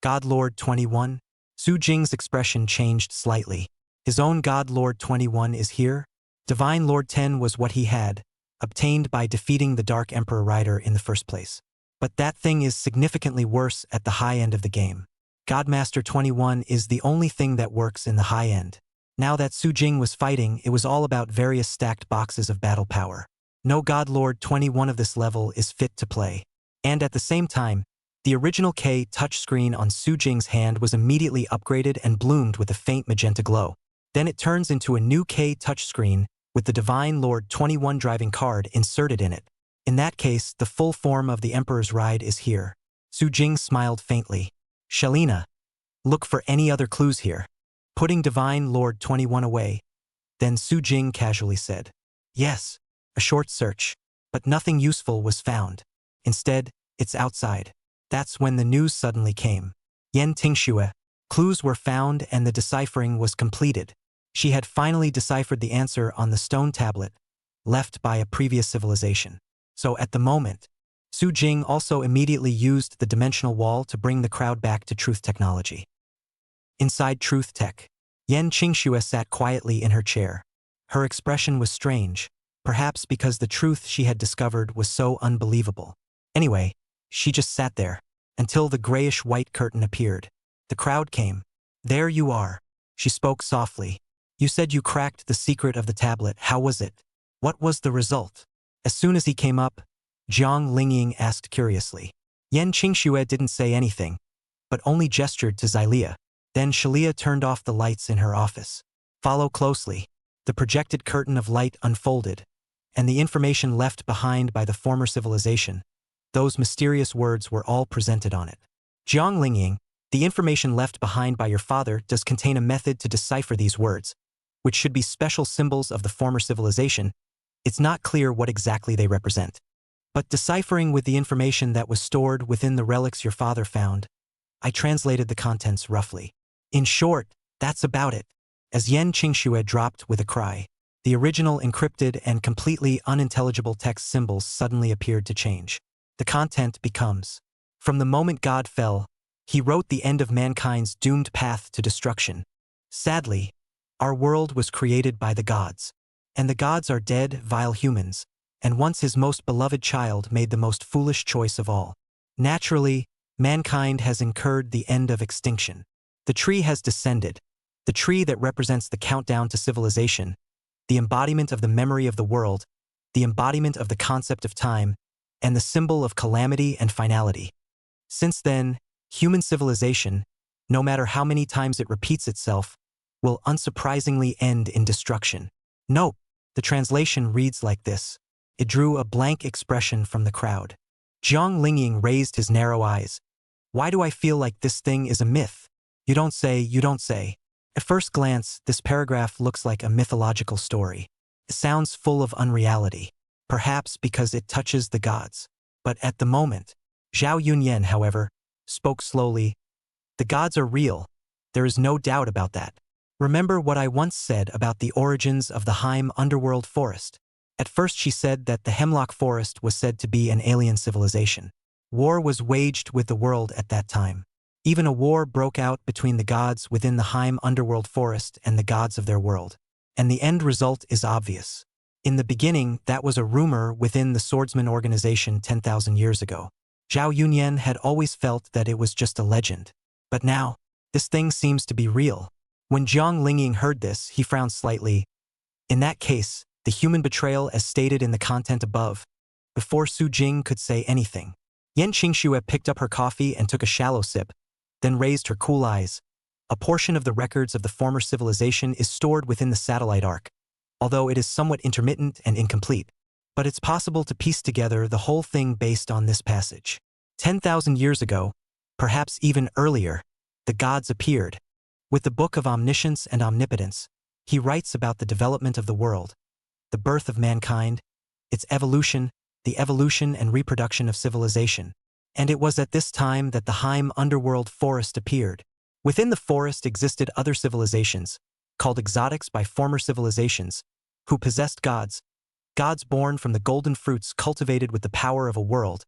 God Lord 21? Su Jing's expression changed slightly. His own God Lord 21 is here? Divine Lord 10 was what he had, obtained by defeating the Dark Emperor Rider in the first place. But that thing is significantly worse at the high end of the game. Godmaster 21 is the only thing that works in the high end. Now that Su Jing was fighting, it was all about various stacked boxes of battle power. No God Lord 21 of this level is fit to play. And at the same time, the original K touchscreen on Su Jing's hand was immediately upgraded and bloomed with a faint magenta glow. Then it turns into a new K touchscreen with the Divine Lord 21 driving card inserted in it. In that case, the full form of the Emperor's ride is here. Su Jing smiled faintly. Shalina, look for any other clues here. Putting Divine Lord 21 away, then Su Jing casually said, Yes, a short search, but nothing useful was found. Instead, it's outside. That's when the news suddenly came. Yan Tingxue, clues were found and the deciphering was completed. She had finally deciphered the answer on the stone tablet, left by a previous civilization. So at the moment, Su Jing also immediately used the dimensional wall to bring the crowd back to Truth Technology. Inside Truth Tech, Yan Tingxue sat quietly in her chair. Her expression was strange, perhaps because the truth she had discovered was so unbelievable. Anyway, she just sat there, until the grayish-white curtain appeared. The crowd came. There you are. She spoke softly. You said you cracked the secret of the tablet. How was it? What was the result? As soon as he came up, Jiang Lingying asked curiously. Yan Tingxue didn't say anything, but only gestured to Xylia. Then Shalia turned off the lights in her office. Follow closely. The projected curtain of light unfolded, and the information left behind by the former civilization, those mysterious words were all presented on it. Jiang Lingying, the information left behind by your father does contain a method to decipher these words, which should be special symbols of the former civilization. It's not clear what exactly they represent. But deciphering with the information that was stored within the relics your father found, I translated the contents roughly. In short, that's about it. As Yan Tingxue dropped with a cry, the original encrypted and completely unintelligible text symbols suddenly appeared to change. The content becomes, from the moment God fell, he wrote the end of mankind's doomed path to destruction. Sadly, our world was created by the gods, and the gods are dead, vile humans, and once his most beloved child made the most foolish choice of all. Naturally, Mankind has incurred the end of extinction. The tree has descended, the tree that represents the countdown to civilization, the embodiment of the memory of the world, the embodiment of the concept of time, and the symbol of calamity and finality. Since then, human civilization, no matter how many times it repeats itself, will unsurprisingly end in destruction. Nope, the translation reads like this. It drew a blank expression from the crowd. Jiang Lingying raised his narrow eyes. Why do I feel like this thing is a myth? You don't say, you don't say. At first glance, this paragraph looks like a mythological story. It sounds full of unreality, perhaps because it touches the gods. But at the moment, Zhao Yunyan, however, spoke slowly. The gods are real. There is no doubt about that. Remember what I once said about the origins of the Heim underworld forest. At first she said that the Hemlock Forest was said to be an alien civilization. War was waged with the world at that time. Even a war broke out between the gods within the Heim underworld forest and the gods of their world. And the end result is obvious. In the beginning, that was a rumor within the swordsman organization 10,000 years ago. Zhao Yunyan had always felt that it was just a legend. But now, this thing seems to be real. When Jiang Lingying heard this, he frowned slightly. In that case, the human betrayal as stated in the content above, before Su Jing could say anything. Yan Qingxue picked up her coffee and took a shallow sip, then raised her cool eyes. A portion of the records of the former civilization is stored within the satellite arc, although it is somewhat intermittent and incomplete. But it's possible to piece together the whole thing based on this passage. 10,000 years ago, perhaps even earlier, the gods appeared. With the Book of Omniscience and Omnipotence, he writes about the development of the world, the birth of mankind, its evolution, the evolution and reproduction of civilization. And it was at this time that the Heim underworld forest appeared. Within the forest existed other civilizations, called exotics by former civilizations, who possessed gods born from the golden fruits cultivated with the power of a world,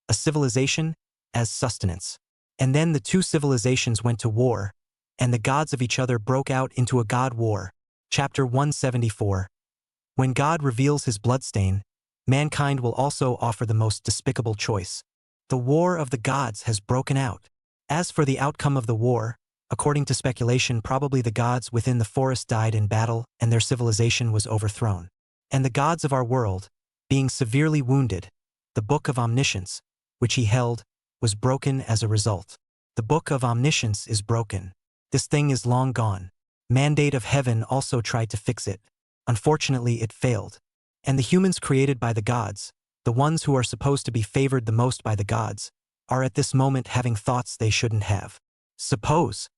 a civilization, as sustenance. And then the two civilizations went to war, and the gods of each other broke out into a god war. Chapter 174. When God reveals his bloodstain, mankind will also offer the most despicable choice. The war of the gods has broken out. As for the outcome of the war, according to speculation, probably the gods within the forest died in battle and their civilization was overthrown. And the gods of our world, being severely wounded, the Book of Omniscience, which he held, was broken as a result. The Book of Omniscience is broken. This thing is long gone. Mandate of Heaven also tried to fix it. Unfortunately, it failed. And the humans created by the gods, the ones who are supposed to be favored the most by the gods, are at this moment having thoughts they shouldn't have. Suppose,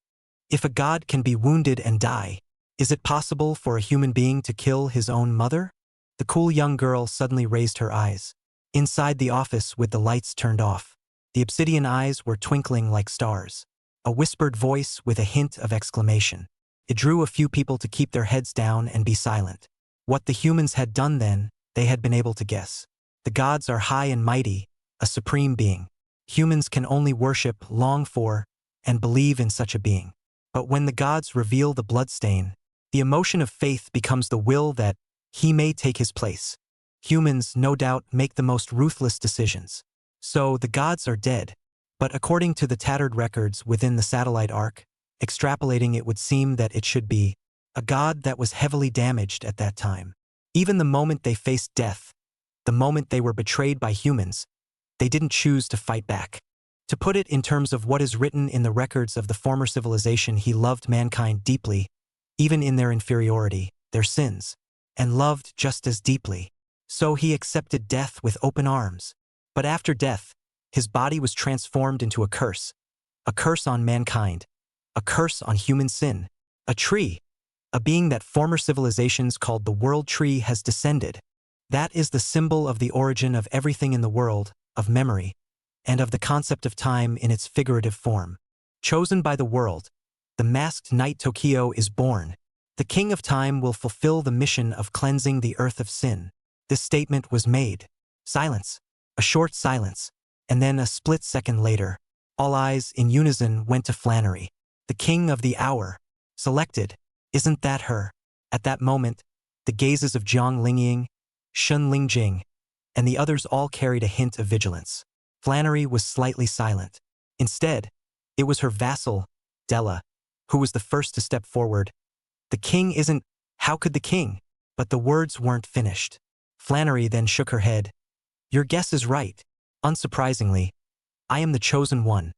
if a god can be wounded and die, is it possible for a human being to kill his own mother? The cool young girl suddenly raised her eyes. Inside the office with the lights turned off, the obsidian eyes were twinkling like stars. A whispered voice with a hint of exclamation. It drew a few people to keep their heads down and be silent. What the humans had done then, they had been able to guess. The gods are high and mighty, a supreme being. Humans can only worship, long for, and believe in such a being. But when the gods reveal the bloodstain, the emotion of faith becomes the will that he may take his place. Humans, no doubt, make the most ruthless decisions. So the gods are dead. But according to the tattered records within the satellite arc, extrapolating it would seem that it should be a god that was heavily damaged at that time. Even the moment they faced death, the moment they were betrayed by humans, they didn't choose to fight back. To put it in terms of what is written in the records of the former civilization, he loved mankind deeply, even in their inferiority, their sins, and loved just as deeply. So he accepted death with open arms. But after death, his body was transformed into a curse on mankind, a curse on human sin. A tree, a being that former civilizations called the world tree, has descended. That is the symbol of the origin of everything in the world, of memory, and of the concept of time in its figurative form. Chosen by the world, the masked knight Tokyo is born. The king of time will fulfill the mission of cleansing the earth of sin. This statement was made. Silence. A short silence. And then a split second later, all eyes in unison went to Flannery. The king of the hour. Selected. Isn't that her? At that moment, the gazes of Jiang Lingying, Shun Lingjing, and the others all carried a hint of vigilance. Flannery was slightly silent. Instead, it was her vassal, Della, who was the first to step forward. The king isn't, how could the king? But the words weren't finished. Flannery then shook her head. Your guess is right. Unsurprisingly, I am the chosen one.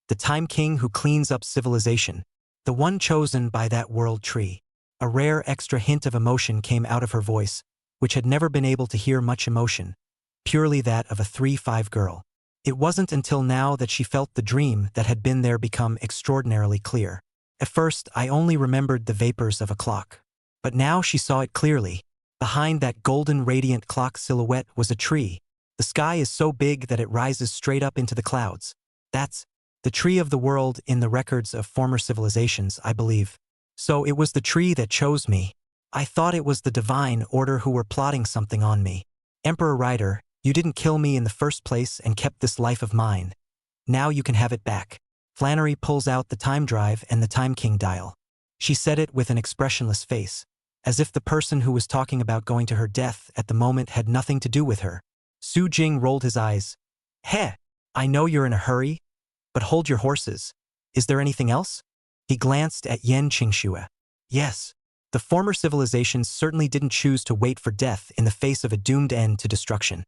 The Time King who cleans up civilization. The one chosen by that world tree. A rare extra hint of emotion came out of her voice, which had never been able to hear much emotion. Purely that of a 3-5 girl. It wasn't until now that she felt the dream that had been there become extraordinarily clear. At first, I only remembered the vapors of a clock. But now she saw it clearly. Behind that golden radiant clock silhouette was a tree. The sky is so big that it rises straight up into the clouds. That's the tree of the world in the records of former civilizations, I believe. So it was the tree that chose me. I thought it was the divine order who were plotting something on me. Emperor Rider, you didn't kill me in the first place and kept this life of mine. Now you can have it back. Flannery pulls out the time drive and the Time King dial. She said it with an expressionless face, as if the person who was talking about going to her death at the moment had nothing to do with her. Su Jing rolled his eyes. Heh, I know you're in a hurry, but hold your horses. Is there anything else? He glanced at Yan Qingxue. Yes, the former civilizations certainly didn't choose to wait for death in the face of a doomed end to destruction.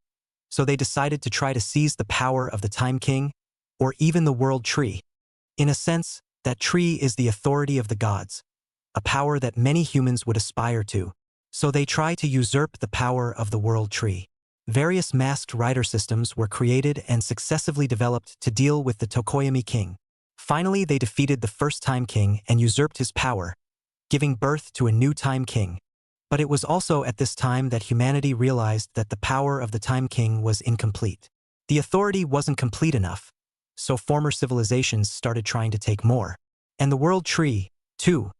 So they decided to try to seize the power of the Time King, or even the World Tree. In a sense, that tree is the authority of the gods, a power that many humans would aspire to. So they try to usurp the power of the World Tree. Various masked rider systems were created and successively developed to deal with the Tokoyami King. Finally, they defeated the first Time King and usurped his power, giving birth to a new Time King. But it was also at this time that humanity realized that the power of the Time King was incomplete. The authority wasn't complete enough, so former civilizations started trying to take more. And the World Tree, too,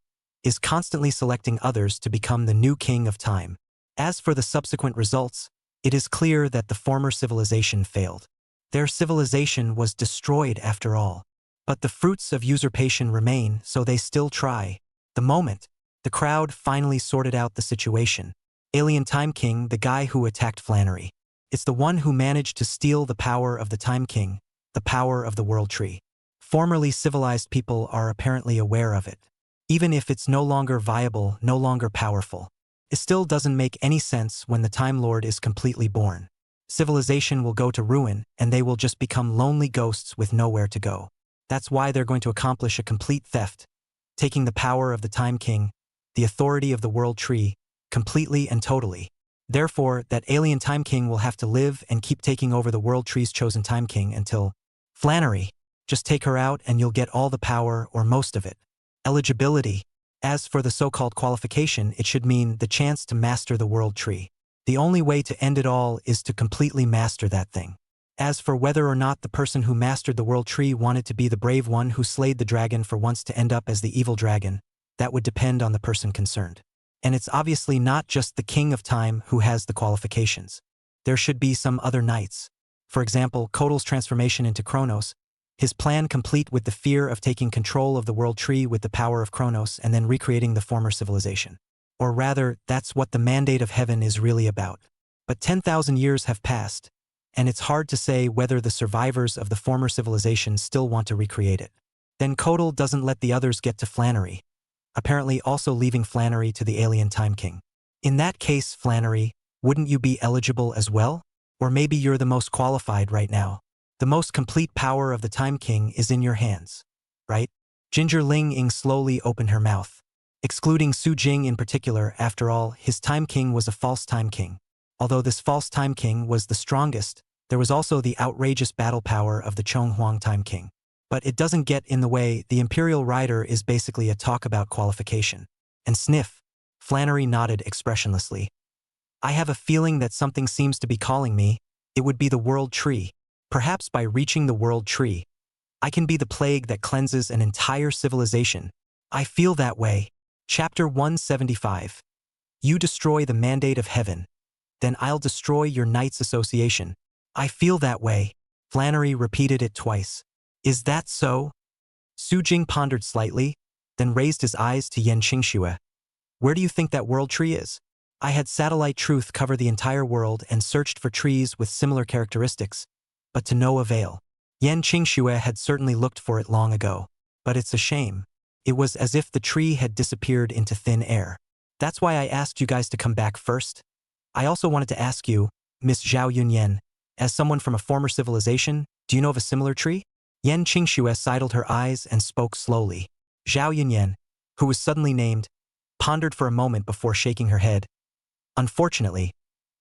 is constantly selecting others to become the new king of time. As for the subsequent results, it is clear that the former civilization failed. Their civilization was destroyed after all. But the fruits of usurpation remain, so they still try. The moment the crowd finally sorted out the situation. Alien Time King, the guy who attacked Flannery. It's the one who managed to steal the power of the Time King, the power of the World Tree. Formerly civilized people are apparently aware of it. Even if it's no longer viable, no longer powerful. It still doesn't make any sense when the Time Lord is completely born. Civilization will go to ruin, and they will just become lonely ghosts with nowhere to go. That's why they're going to accomplish a complete theft, taking the power of the Time King, the authority of the World Tree, completely and totally. Therefore, that alien Time King will have to live and keep taking over the World Tree's chosen Time King until Flannery. Just take her out and you'll get all the power or most of it. Eligibility. As for the so-called qualification, it should mean the chance to master the World Tree. The only way to end it all is to completely master that thing. As for whether or not the person who mastered the World Tree wanted to be the brave one who slayed the dragon for once to end up as the evil dragon, that would depend on the person concerned. And it's obviously not just the King of Time who has the qualifications. There should be some other knights. For example, Kotal's transformation into Kronos, his plan complete with the fear of taking control of the World Tree with the power of Kronos and then recreating the former civilization. Or rather, that's what the mandate of heaven is really about. But 10,000 years have passed, and it's hard to say whether the survivors of the former civilization still want to recreate it. Then Kotal doesn't let the others get to Flannery, apparently also leaving Flannery to the alien Time King. In that case, Flannery, wouldn't you be eligible as well? Or maybe you're the most qualified right now. The most complete power of the Time King is in your hands, right? Ginger Ling Ying slowly opened her mouth. Excluding Su Jing in particular, after all, his Time King was a false Time King. Although this false Time King was the strongest, there was also the outrageous battle power of the Chonghuang Time King. But it doesn't get in the way. The Imperial Rider is basically a talk about qualification. And sniff. Flannery nodded expressionlessly. I have a feeling that something seems to be calling me. It would be the World Tree. Perhaps by reaching the World Tree, I can be the plague that cleanses an entire civilization. I feel that way. Chapter 175. You destroy the mandate of heaven. Then I'll destroy your Knights Association. I feel that way. Flannery repeated it twice. Is that so? Su Jing pondered slightly, then raised his eyes to Yan Qingxue. Where do you think that World Tree is? I had Satellite Truth cover the entire world and searched for trees with similar characteristics, but to no avail. Yan Qingxue had certainly looked for it long ago. But it's a shame. It was as if the tree had disappeared into thin air. That's why I asked you guys to come back first. I also wanted to ask you, Miss Zhao Yunyan, as someone from a former civilization, do you know of a similar tree? Yan Qingxue sidled her eyes and spoke slowly. Zhao Yunyan, who was suddenly named, pondered for a moment before shaking her head. Unfortunately,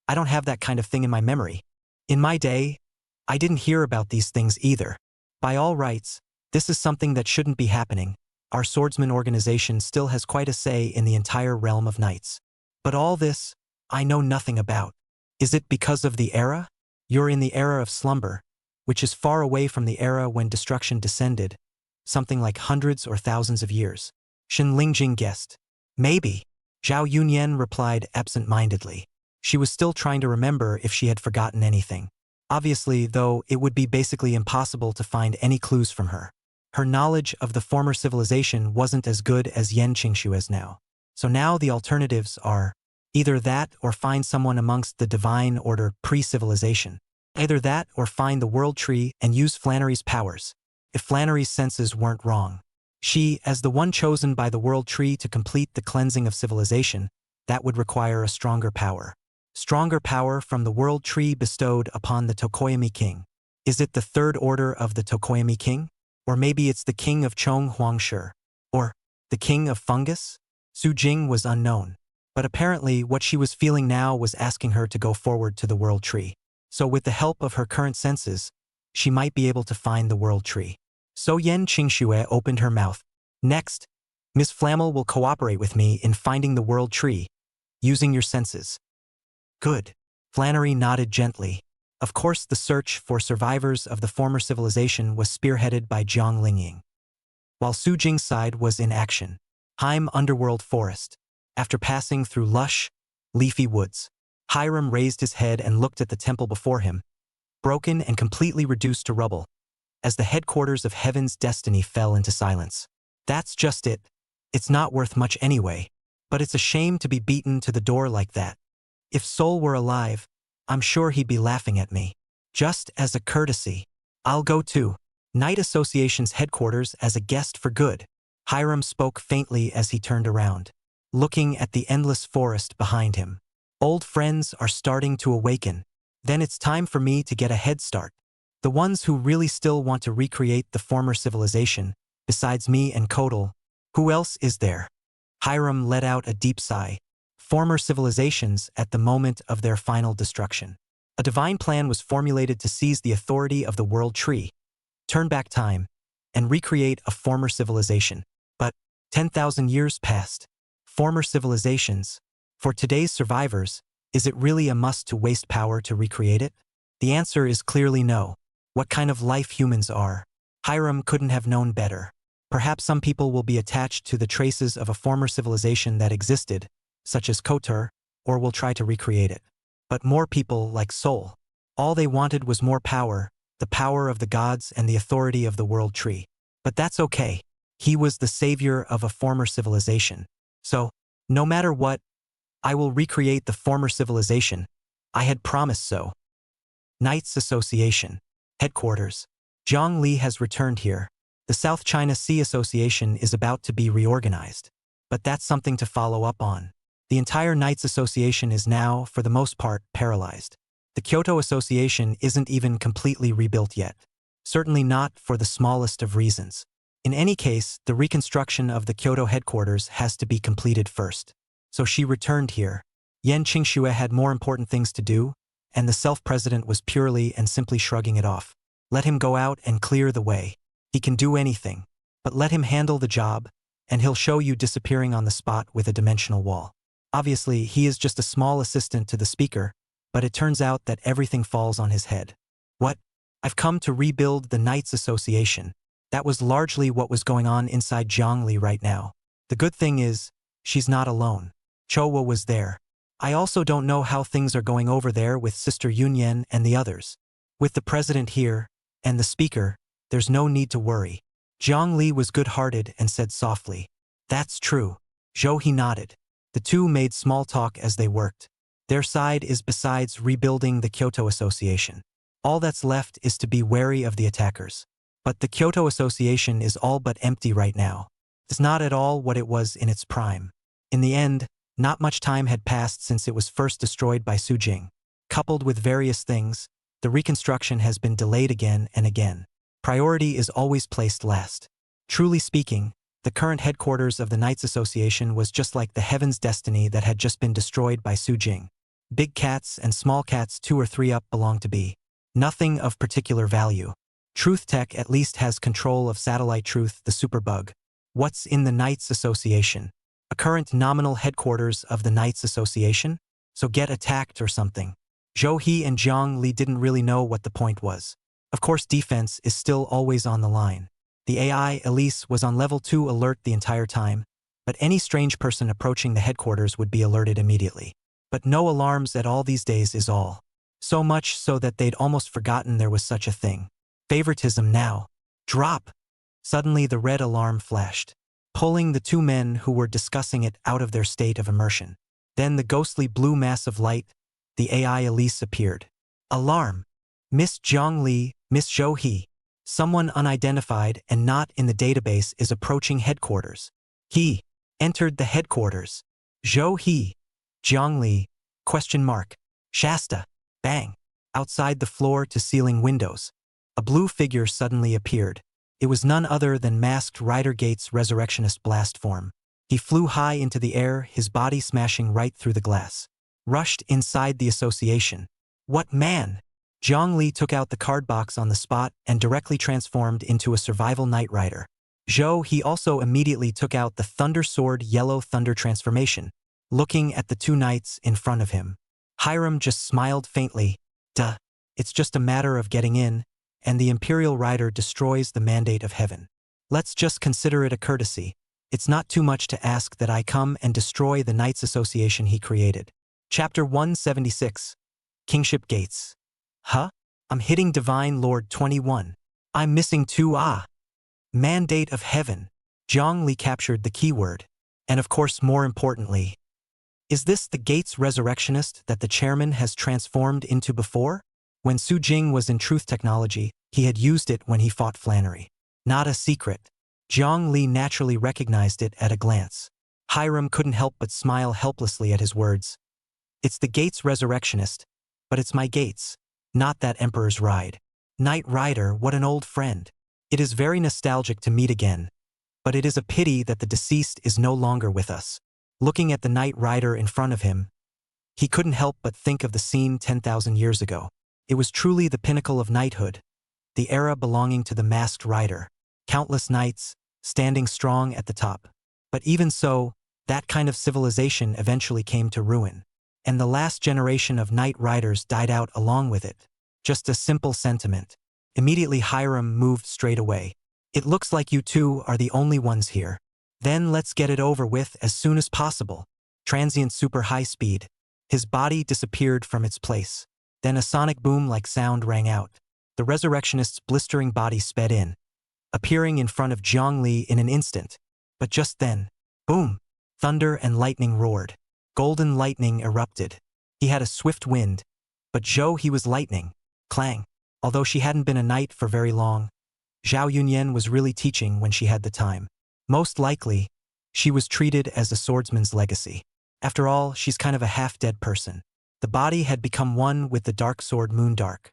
I don't have that kind of thing in my memory. In my day, I didn't hear about these things either. By all rights, this is something that shouldn't be happening. Our swordsman organization still has quite a say in the entire realm of knights. But all this, I know nothing about. Is it because of the era? You're in the era of slumber, which is far away from the era when destruction descended, something like hundreds or thousands of years. Shen Lingjing guessed. Maybe. Zhao Yunyan replied absent-mindedly. She was still trying to remember if she had forgotten anything. Obviously, though, it would be basically impossible to find any clues from her. Her knowledge of the former civilization wasn't as good as Yan Qingxue's now. So now the alternatives are either that or find someone amongst the divine order pre-civilization. Either that or find the world tree and use Flannery's powers. If Flannery's senses weren't wrong. She, as the one chosen by the world tree to complete the cleansing of civilization, that would require a stronger power. Stronger power from the world tree bestowed upon the Tokoyami king. Is it the third order of the Tokoyami king? Or maybe it's the king of Chong Huangshi? Or the king of fungus? Su Jing was unknown. But apparently what she was feeling now was asking her to go forward to the world tree. So with the help of her current senses, she might be able to find the world tree. So Yan Qingxue opened her mouth. Next, Miss Flammel will cooperate with me in finding the world tree, using your senses. Good. Flannery nodded gently. Of course, the search for survivors of the former civilization was spearheaded by Jiang Lingying, while Su Jing's side was in action. Heim Underworld Forest. After passing through lush, leafy woods, Hiram raised his head and looked at the temple before him, broken and completely reduced to rubble, as the headquarters of Heaven's destiny fell into silence. That's just it. It's not worth much anyway, but it's a shame to be beaten to the door like that. If Sol were alive, I'm sure he'd be laughing at me. Just as a courtesy, I'll go to Knight Association's headquarters as a guest for good. Hiram spoke faintly as he turned around, looking at the endless forest behind him. Old friends are starting to awaken. Then it's time for me to get a head start. The ones who really still want to recreate the former civilization, besides me and Kodal, who else is there? Hiram let out a deep sigh. Former civilizations at the moment of their final destruction. A divine plan was formulated to seize the authority of the world tree, turn back time, and recreate a former civilization. But 10,000 years passed. Former civilizations. For today's survivors, is it really a must to waste power to recreate it? The answer is clearly no. What kind of life humans are? Hiram couldn't have known better. Perhaps some people will be attached to the traces of a former civilization that existed, such as Kotor, or will try to recreate it. But more people like Sol. All they wanted was more power, the power of the gods and the authority of the world tree. But that's okay. He was the savior of a former civilization. So, no matter what, I will recreate the former civilization. I had promised so. Knights Association. Headquarters. Zhang Li has returned here. The South China Sea Association is about to be reorganized. But that's something to follow up on. The entire Knights Association is now, for the most part, paralyzed. The Kyoto Association isn't even completely rebuilt yet. Certainly not for the smallest of reasons. In any case, the reconstruction of the Kyoto headquarters has to be completed first. So she returned here. Yan Qingxue had more important things to do, and the self-president was purely and simply shrugging it off. Let him go out and clear the way. He can do anything, but let him handle the job, and he'll show you disappearing on the spot with a dimensional wall. Obviously, he is just a small assistant to the speaker, but it turns out that everything falls on his head. What? I've come to rebuild the Knights Association. That was largely what was going on inside Zhongli right now. The good thing is, she's not alone. Chowa was there. I also don't know how things are going over there with Sister Yunyan and the others. With the president here, and the speaker, there's no need to worry. Zhang Li was good-hearted and said softly, "That's true." Zhou He nodded. The two made small talk as they worked. Their side is besides rebuilding the Kyoto Association. All that's left is to be wary of the attackers. But the Kyoto Association is all but empty right now. It's not at all what it was in its prime. In the end, not much time had passed since it was first destroyed by Su Jing. Coupled with various things, the reconstruction has been delayed again and again. Priority is always placed last. Truly speaking, the current headquarters of the Knights Association was just like the Heaven's Destiny that had just been destroyed by Su Jing. Big cats and small cats 2 or 3 up belong to be. Nothing of particular value. Truth Tech at least has control of Satellite Truth, the superbug. What's in the Knights Association? A current nominal headquarters of the Knights Association? So get attacked or something. Zhou He and Jiang Li didn't really know what the point was. Of course, defense is still always on the line. The AI, Elise, was on level 2 alert the entire time, but any strange person approaching the headquarters would be alerted immediately. But no alarms at all these days is all. So much so that they'd almost forgotten there was such a thing. Favoritism now. Drop! Suddenly the red alarm flashed, pulling the 2 men who were discussing it out of their state of immersion. Then the ghostly blue mass of light, the AI Elise, appeared. Alarm! Miss Jiang Li, Miss Zhou He. Someone unidentified and not in the database is approaching headquarters. He entered the headquarters. Zhou He. Jiang Li. Question mark. Shasta. Bang. Outside the floor-to-ceiling windows, a blue figure suddenly appeared. It was none other than masked Rider Gates' resurrectionist blast form. He flew high into the air, his body smashing right through the glass. Rushed inside the association. What man? Jiang Li took out the card box on the spot and directly transformed into a survival Knight Rider. Zhou He also immediately took out the Thunder Sword Yellow Thunder transformation, looking at the 2 knights in front of him. Hiram just smiled faintly. Duh. It's just a matter of getting in, and the Imperial Rider destroys the mandate of heaven. Let's just consider it a courtesy. It's not too much to ask that I come and destroy the Knights Association he created. Chapter 176. Kingship Gates. Huh? I'm hitting Divine Lord 21. I'm missing 2 Mandate of Heaven. Jiang Li captured the keyword. And of course, more importantly, is this the Gates Resurrectionist that the chairman has transformed into before? When Su Jing was in Truth Technology, he had used it when he fought Flannery. Not a secret. Jiang Li naturally recognized it at a glance. Hiram couldn't help but smile helplessly at his words. It's the Gates Resurrectionist, but it's my Gates, not that Emperor's Ride. Knight Rider, what an old friend. It is very nostalgic to meet again, but it is a pity that the deceased is no longer with us. Looking at the Knight Rider in front of him, he couldn't help but think of the scene 10,000 years ago. It was truly the pinnacle of knighthood, the era belonging to the masked rider. Countless knights, standing strong at the top. But even so, that kind of civilization eventually came to ruin. And the last generation of Knight Riders died out along with it. Just a simple sentiment. Immediately Hiram moved straight away. It looks like you 2 are the only ones here. Then let's get it over with as soon as possible. Transient super high speed. His body disappeared from its place. Then a sonic boom-like sound rang out. The Resurrectionist's blistering body sped in, appearing in front of Jiang Li in an instant. But just then, boom! Thunder and lightning roared. Golden lightning erupted. He had a swift wind, but Zhou He was lightning. Clang. Although she hadn't been a knight for very long, Zhao Yunyan was really teaching when she had the time. Most likely, she was treated as a swordsman's legacy. After all, she's kind of a half-dead person. The body had become one with the dark sword Moondark.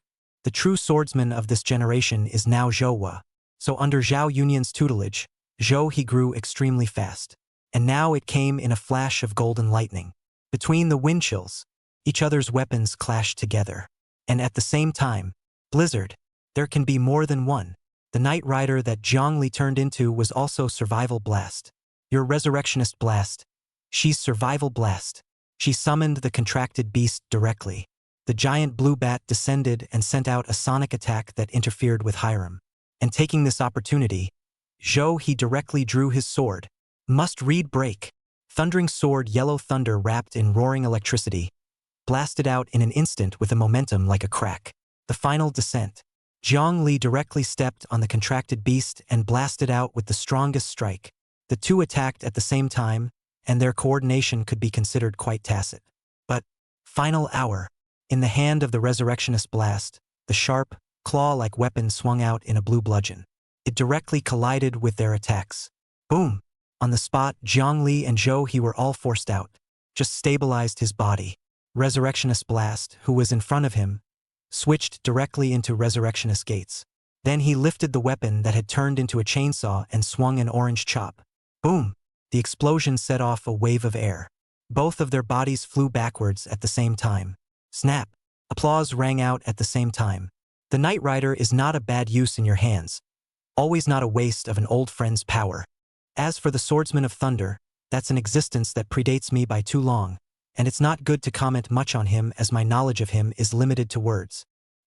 The true swordsman of this generation is now Zhou. So under Zhao Yunyan's tutelage, Zhou He grew extremely fast. And now it came in a flash of golden lightning. Between the wind chills, each other's weapons clashed together. And at the same time, blizzard. There can be more than one. The Knight Rider that Jiang Li turned into was also Survival Blast. Your Resurrectionist Blast. She's Survival Blast. She summoned the contracted beast directly. The giant blue bat descended and sent out a sonic attack that interfered with Hiram. And taking this opportunity, Zhou He directly drew his sword. Must read break. Thundering sword Yellow Thunder wrapped in roaring electricity. Blasted out in an instant with a momentum like a crack. The final descent. Jiang Li directly stepped on the contracted beast and blasted out with the strongest strike. The 2 attacked at the same time, and their coordination could be considered quite tacit. But, final hour. In the hand of the Resurrectionist Blast, The sharp, claw-like weapon swung out in a blue bludgeon. It directly collided with their attacks. Boom! On the spot, Zhongli and Zhou He were all forced out. Just stabilized his body. Resurrectionist Blast, who was in front of him, switched directly into Resurrectionist Gates. Then he lifted the weapon that had turned into a chainsaw and swung an orange chop. Boom! The explosion set off a wave of air. Both of their bodies flew backwards at the same time. Snap! Applause rang out at the same time. The Knight Rider is not a bad use in your hands. Always not a waste of an old friend's power. As for the Swordsman of Thunder, that's an existence that predates me by too long, and it's not good to comment much on him as my knowledge of him is limited to words.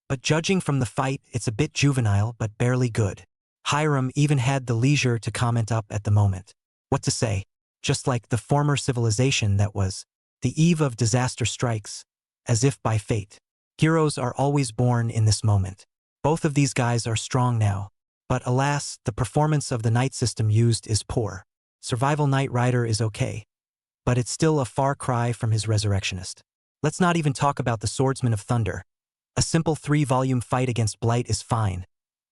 But judging from the fight, it's a bit juvenile but barely good. Hiram even had the leisure to comment up at the moment. What to say? Just like the former civilization that was. The eve of disaster strikes, as if by fate. Heroes are always born in this moment. Both of these guys are strong now. But alas, the performance of the knight system used is poor. Survival Knight Rider is okay, but it's still a far cry from his Resurrectionist. Let's not even talk about the Swordsman of Thunder. A simple 3-volume fight against Blight is fine.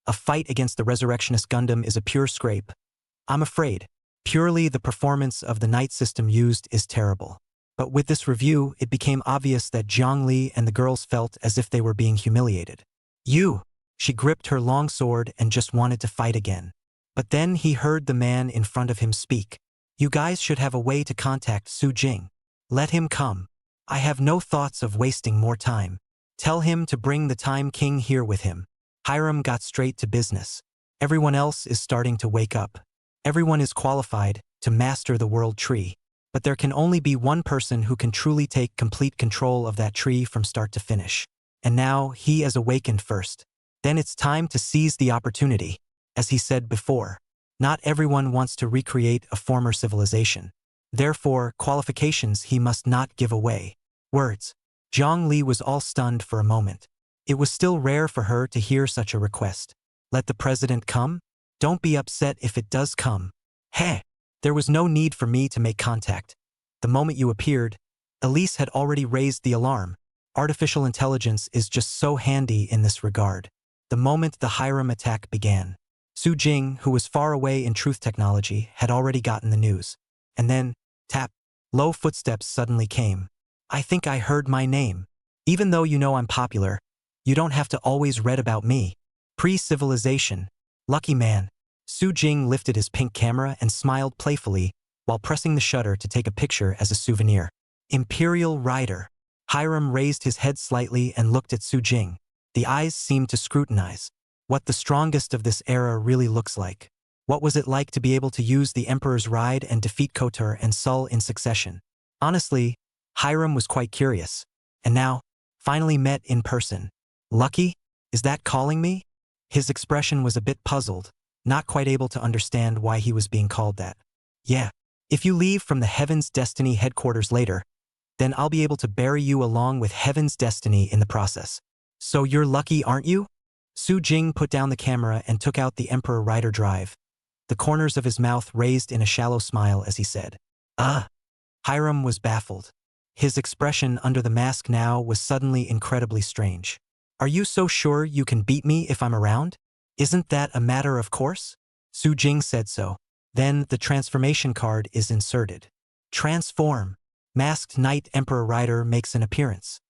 A fight against the Resurrectionist Gundam is a pure scrape. I'm afraid, purely the performance of the knight system used is terrible. But with this review, it became obvious that Zhongli and the girls felt as if they were being humiliated. She gripped her long sword and just wanted to fight again. But then he heard the man in front of him speak. You guys should have a way to contact Su Jing. Let him come. I have no thoughts of wasting more time. Tell him to bring the Time King here with him. Hiram got straight to business. Everyone else is starting to wake up. Everyone is qualified to master the world tree. But there can only be one person who can truly take complete control of that tree from start to finish. And now he has awakened first. Then it's time to seize the opportunity. As he said before, not everyone wants to recreate a former civilization. Therefore, qualifications he must not give away. Words. Zhongli was all stunned for a moment. It was still rare for her to hear such a request. Let the president come? Don't be upset if it does come. Heh! There was no need for me to make contact. The moment you appeared, Elise had already raised the alarm. Artificial intelligence is just so handy in this regard. The moment the Hiram attack began, Su Jing, who was far away in truth technology, had already gotten the news. And then, tap, low footsteps suddenly came. I think I heard my name. Even though you know I'm popular, you don't have to always read about me. Pre-civilization. Lucky man. Su Jing lifted his pink camera and smiled playfully while pressing the shutter to take a picture as a souvenir. Imperial Rider. Hiram raised his head slightly and looked at Su Jing. The eyes seemed to scrutinize what the strongest of this era really looks like. What was it like to be able to use the Emperor's Ride and defeat Kotor and Sul in succession? Honestly, Hiram was quite curious. And now, finally met in person. Lucky? Is that calling me? His expression was a bit puzzled, not quite able to understand why he was being called that. Yeah, if you leave from the Heaven's Destiny headquarters later, then I'll be able to bury you along with Heaven's Destiny in the process. So you're lucky, aren't you? Su Jing put down the camera and took out the Emperor Rider drive. The corners of his mouth raised in a shallow smile as he said, Hiram was baffled. His expression under the mask now was suddenly incredibly strange. Are you so sure you can beat me if I'm around? Isn't that a matter of course? Su Jing said so. Then the transformation card is inserted. Transform. Masked Knight Emperor Rider makes an appearance.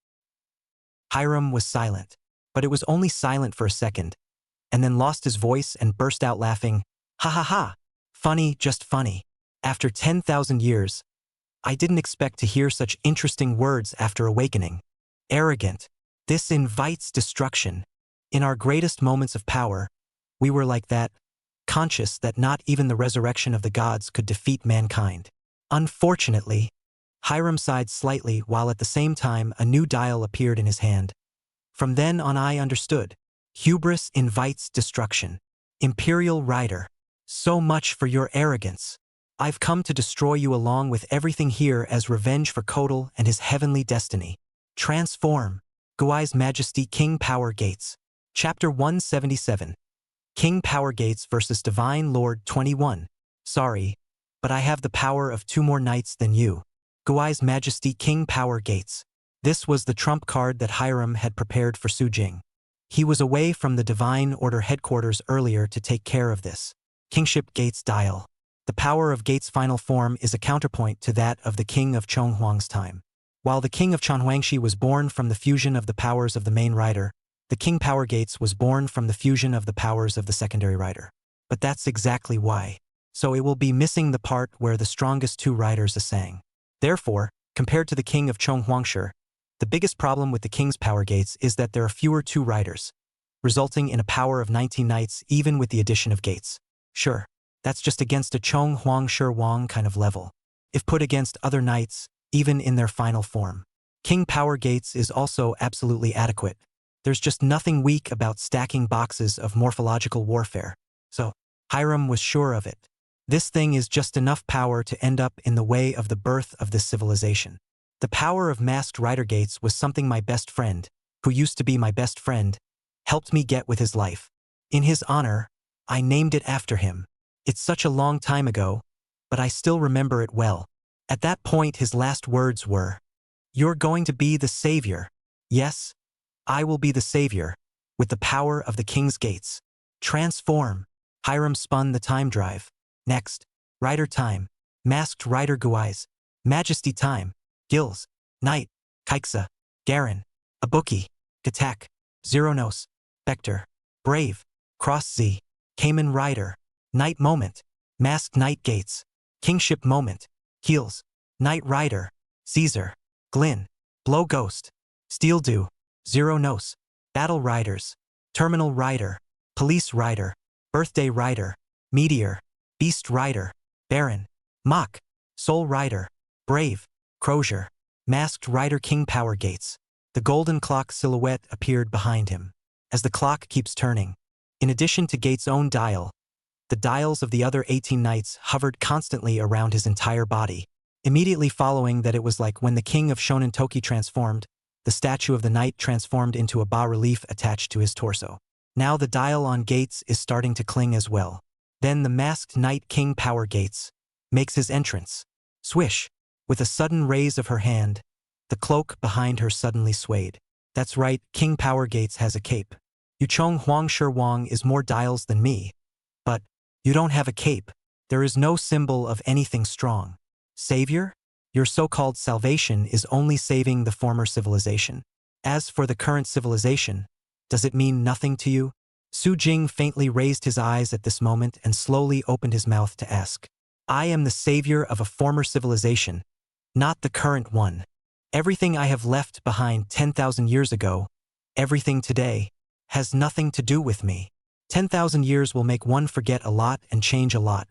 Hiram was silent, but it was only silent for a second, and then lost his voice and burst out laughing. Ha ha ha! Funny, just funny. After 10,000 years, I didn't expect to hear such interesting words after awakening. Arrogant. This invites destruction. In our greatest moments of power, we were like that, conscious that not even the resurrection of the gods could defeat mankind. Unfortunately, Hiram sighed slightly while at the same time a new dial appeared in his hand. From then on I understood. Hubris invites destruction. Imperial Rider. So much for your arrogance. I've come to destroy you along with everything here as revenge for Kotal and his heavenly destiny. Transform. Guai's Majesty King Power Gates. Chapter 177. King Power Gates vs. Divine Lord 21. Sorry, but I have the power of 2 more knights than you. Guai's Majesty King Power Gates. This was the trump card that Hiram had prepared for Su Jing. He was away from the Divine Order headquarters earlier to take care of this. Kingship Gates Dial. The power of Gates' final form is a counterpoint to that of the King of Chonghuang's time. While the King of Chonghuangshi was born from the fusion of the powers of the main rider, the King Power Gates was born from the fusion of the powers of the secondary rider. But that's exactly why. So it will be missing the part where the strongest two riders sang. Therefore, compared to the King of Chonghuangshi, the biggest problem with the King's Power Gates is that there are fewer two riders, resulting in a power of 19 knights even with the addition of gates. Sure, that's just against a Chonghuangshi Wang kind of level. If put against other knights, even in their final form, King Power Gates is also absolutely adequate. There's just nothing weak about stacking boxes of morphological warfare. So, Hiram was sure of it. This thing is just enough power to end up in the way of the birth of this civilization. The power of masked rider gates was something my best friend, who used to be my best friend, helped me get with his life. In his honor, I named it after him. It's such a long time ago, but I still remember it well. At that point his last words were, "You're going to be the savior." Yes, I will be the savior, with the power of the King's Gates. Transform. Hiram spun the time drive. Next, rider time. Masked rider Guise. Majesty time. Gills. Knight. Kaiksa. Garen. Abuki. Gatak. Zeronos. Vector. Brave. Cross Z. Cayman Rider. Knight Moment. Masked Knight Gates. Kingship Moment. Heels. Knight Rider. Caesar. Glyn. Blow Ghost. Steel Dew. Zeronos. Battle Riders. Terminal Rider. Police Rider. Birthday Rider. Meteor. Beast Rider. Baron. Mach. Soul Rider. Brave. Crozier. Masked Rider King Power Gates. The golden clock silhouette appeared behind him. As the clock keeps turning, in addition to Gates' own dial, the dials of the other 18 knights hovered constantly around his entire body. Immediately following that, it was like when the King of Shonen Toki transformed, the statue of the knight transformed into a bas-relief attached to his torso. Now the dial on Gates is starting to cling as well. Then the masked Knight King Power Gates makes his entrance. Swish! With a sudden raise of her hand, the cloak behind her suddenly swayed. That's right, King Power Gates has a cape. Yuchong Huangshi Wang is more dials than me. But, you don't have a cape. There is no symbol of anything strong. Savior? Your so-called salvation is only saving the former civilization. As for the current civilization, does it mean nothing to you? Su Jing faintly raised his eyes at this moment and slowly opened his mouth to ask. I am the savior of a former civilization, not the current one. Everything I have left behind 10,000 years ago, everything today, has nothing to do with me. 10,000 years will make one forget a lot and change a lot.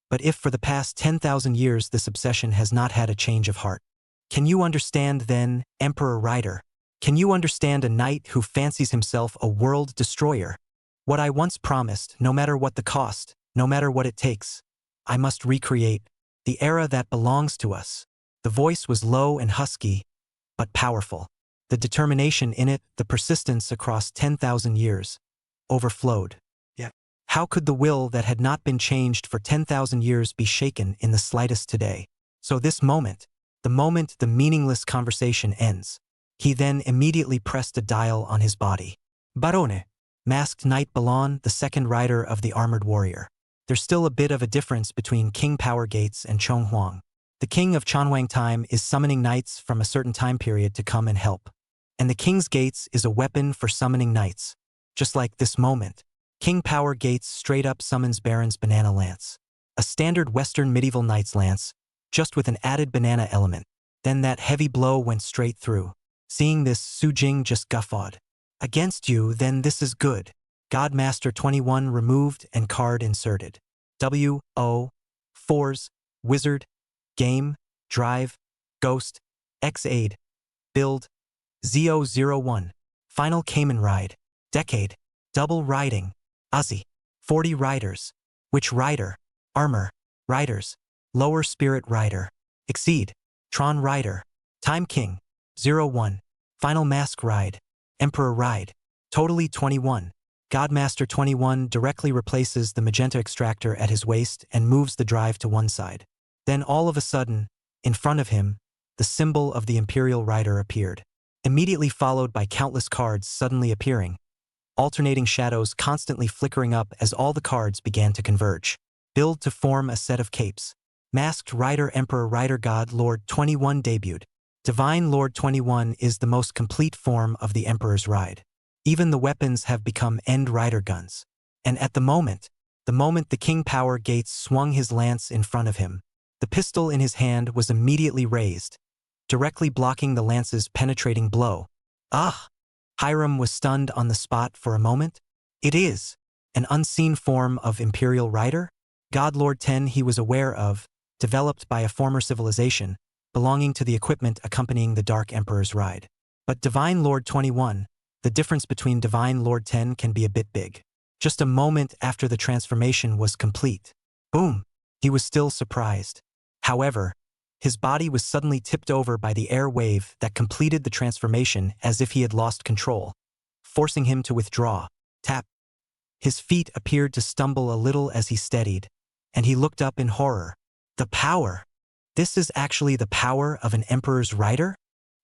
But if for the past 10,000 years this obsession has not had a change of heart, can you understand then, Emperor Rider? Can you understand a knight who fancies himself a world destroyer? What I once promised, no matter what the cost, no matter what it takes, I must recreate the era that belongs to us. The voice was low and husky, but powerful. The determination in it, the persistence across 10,000 years, overflowed. Yeah. How could the will that had not been changed for 10,000 years be shaken in the slightest today? So this moment the meaningless conversation ends, he then immediately pressed a dial on his body. Barone. Masked Knight Balon, the second rider of the Armored Warrior. There's still a bit of a difference between King Power Gates and Chonghuang. The King of Chonghuang time is summoning knights from a certain time period to come and help. And the King's Gates is a weapon for summoning knights. Just like this moment, King Power Gates straight up summons Baron's Banana Lance. A standard Western medieval knight's lance, just with an added banana element. Then that heavy blow went straight through. Seeing this, Su Jing just guffawed. Against you, then this is good. Godmaster 21 removed and card inserted. W.O. Fours, Wizard, Game, Drive, Ghost, X-Aid, Build, Z001, Final Cayman Ride, Decade, Double Riding, Uzzy, 40 Riders, Witch Rider, Armor, Riders, Lower Spirit Rider, Exceed, Tron Rider, Time King, 01, Final Mask Ride, Emperor Ride, Totally 21. Godmaster 21 directly replaces the magenta extractor at his waist and moves the drive to one side. Then all of a sudden, in front of him, the symbol of the Imperial Rider appeared, immediately followed by countless cards suddenly appearing, alternating shadows constantly flickering up as all the cards began to converge. Build to form a set of capes. Masked Rider Emperor Rider God Lord 21 debuted. Divine Lord 21 is the most complete form of the Emperor's ride. Even the weapons have become End Rider guns. And at the moment the King Power Gates swung his lance in front of him, the pistol in his hand was immediately raised, directly blocking the lance's penetrating blow. Ah! Hiram was stunned on the spot for a moment. It is an unseen form of Imperial Rider? God Lord 10 he was aware of, developed by a former civilization, belonging to the equipment accompanying the Dark Emperor's ride. But Divine Lord 21, the difference between Divine Lord 10 can be a bit big. Just a moment after the transformation was complete. Boom! He was still surprised. However, his body was suddenly tipped over by the air wave that completed the transformation as if he had lost control, forcing him to withdraw. Tap. His feet appeared to stumble a little as he steadied, and he looked up in horror. The power! This is actually the power of an Emperor's rider?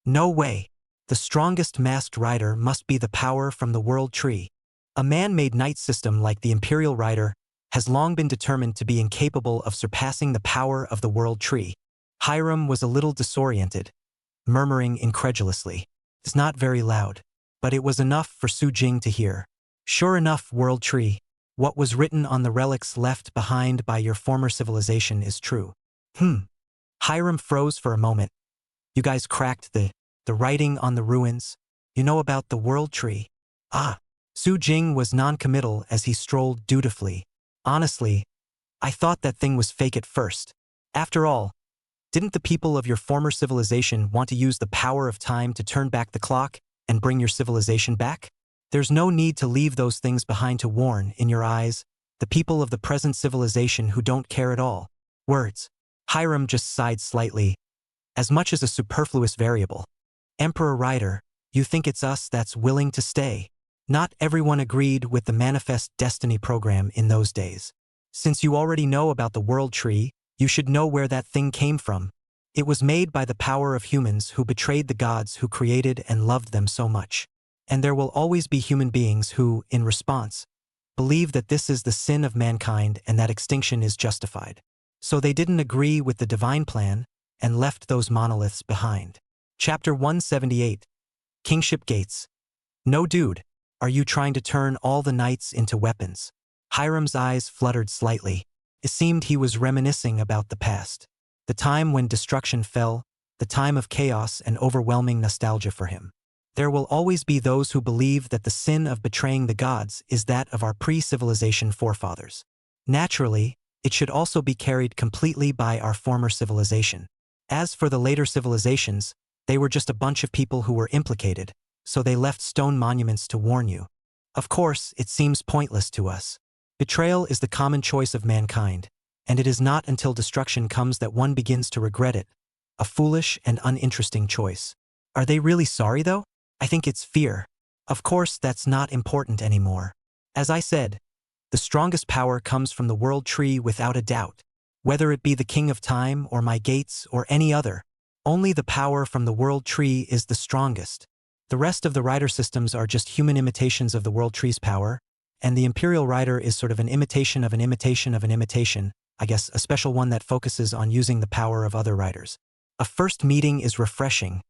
No way! The strongest masked rider must be the power from the World Tree. A man-made knight system like the Imperial Rider has long been determined to be incapable of surpassing the power of the World Tree. Hiram was a little disoriented, murmuring incredulously. It's not very loud, but it was enough for Su Jing to hear. Sure enough, World Tree, what was written on the relics left behind by your former civilization is true. Hiram froze for a moment. You guys cracked the writing on the ruins? You know about the World Tree? Ah. Su Jing was non-committal as he strolled dutifully. Honestly, I thought that thing was fake at first. After all, didn't the people of your former civilization want to use the power of time to turn back the clock and bring your civilization back? There's no need to leave those things behind to warn, in your eyes, the people of the present civilization who don't care at all. Words. Hiram just sighed slightly, as much as a superfluous variable. Emperor Rider, you think it's us that's willing to stay? Not everyone agreed with the Manifest Destiny program in those days. Since you already know about the World Tree, you should know where that thing came from. It was made by the power of humans who betrayed the gods who created and loved them so much. And there will always be human beings who, in response, believe that this is the sin of mankind and that extinction is justified. So they didn't agree with the divine plan and left those monoliths behind. Chapter 178. Kingship Gates. No dude. Are you trying to turn all the knights into weapons? Hiram's eyes fluttered slightly. It seemed he was reminiscing about the past. The time when destruction fell, the time of chaos and overwhelming nostalgia for him. There will always be those who believe that the sin of betraying the gods is that of our pre-civilization forefathers. Naturally, it should also be carried completely by our former civilization. As for the later civilizations, they were just a bunch of people who were implicated, so they left stone monuments to warn you. Of course, it seems pointless to us. Betrayal is the common choice of mankind, and it is not until destruction comes that one begins to regret it. A foolish and uninteresting choice. Are they really sorry though? I think it's fear. Of course, that's not important anymore. As I said, the strongest power comes from the World Tree without a doubt. Whether it be the King of Time or my gates or any other, only the power from the World Tree is the strongest. The rest of the rider systems are just human imitations of the World Tree's power, and the Imperial Rider is sort of an imitation of an imitation of an imitation, I guess a special one that focuses on using the power of other riders. A first meeting is refreshing,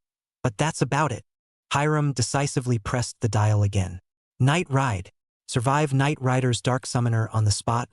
but that's about it. Hiram decisively pressed the dial again. Night Ride. Survive Night Rider's Dark Summoner on the spot.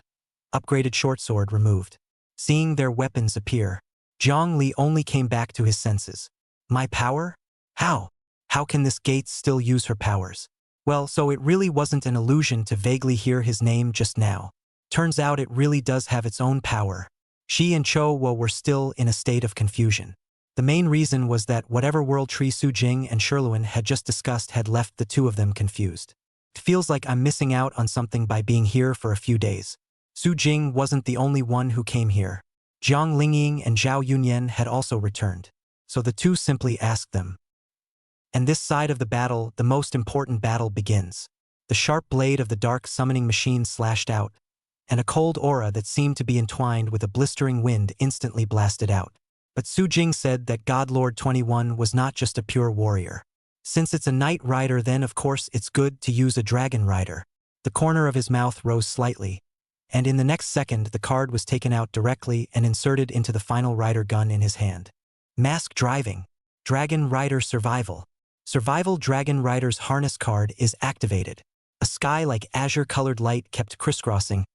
Upgraded short sword removed. Seeing their weapons appear, Zhang Li only came back to his senses. My power? How? How can this Gates still use her powers? Well, so it really wasn't an illusion to vaguely hear his name just now. Turns out it really does have its own power. She and Cho Wo were still in a state of confusion. The main reason was that whatever World Tree Su Jing and Sherluin had just discussed had left the two of them confused. It feels like I'm missing out on something by being here for a few days. Su Jing wasn't the only one who came here. Jiang Lingying and Zhao Yunyan had also returned. So the two simply asked them. And this side of the battle, the most important battle, begins. The sharp blade of the dark summoning machine slashed out, and a cold aura that seemed to be entwined with a blistering wind instantly blasted out. But Su Jing said that God Lord 21 was not just a pure warrior. Since it's a Knight Rider, then of course it's good to use a Dragon Rider. The corner of his mouth rose slightly, and in the next second the card was taken out directly and inserted into the final rider gun in his hand. Mask Driving. Dragon Rider Survival. Survival Dragon Rider's harness card is activated. A sky-like azure-colored light kept crisscrossing,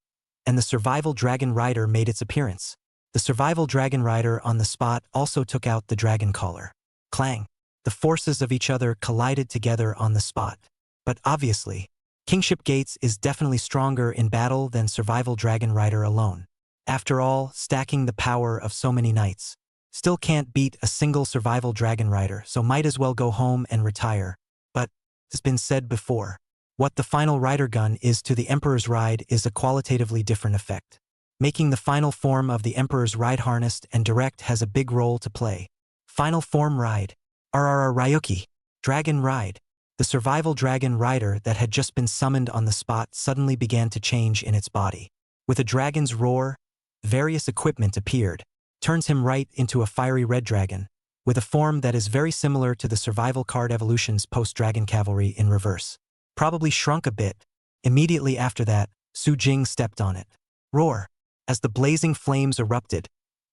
and the Survival Dragon Rider made its appearance. The Survival Dragon Rider on the spot also took out the Dragon Collar. Clang. The forces of each other collided together on the spot. But obviously, Kingship Gates is definitely stronger in battle than Survival Dragon Rider alone. After all, stacking the power of so many knights still can't beat a single Survival Dragon Rider, so might as well go home and retire. But, as has been said before, what the final rider gun is to the Emperor's Ride is a qualitatively different effect. Making the final form of the Emperor's Ride harnessed and direct has a big role to play. Final Form Ride. RRR Ryuki. Dragon Ride. The Survival Dragon Rider that had just been summoned on the spot suddenly began to change in its body. With a dragon's roar, various equipment appeared, turns him right into a fiery red dragon, with a form that is very similar to the Survival Card Evolution's post-Dragon Cavalry in reverse. Probably shrunk a bit. Immediately after that, Su Jing stepped on it. Roar. As the blazing flames erupted,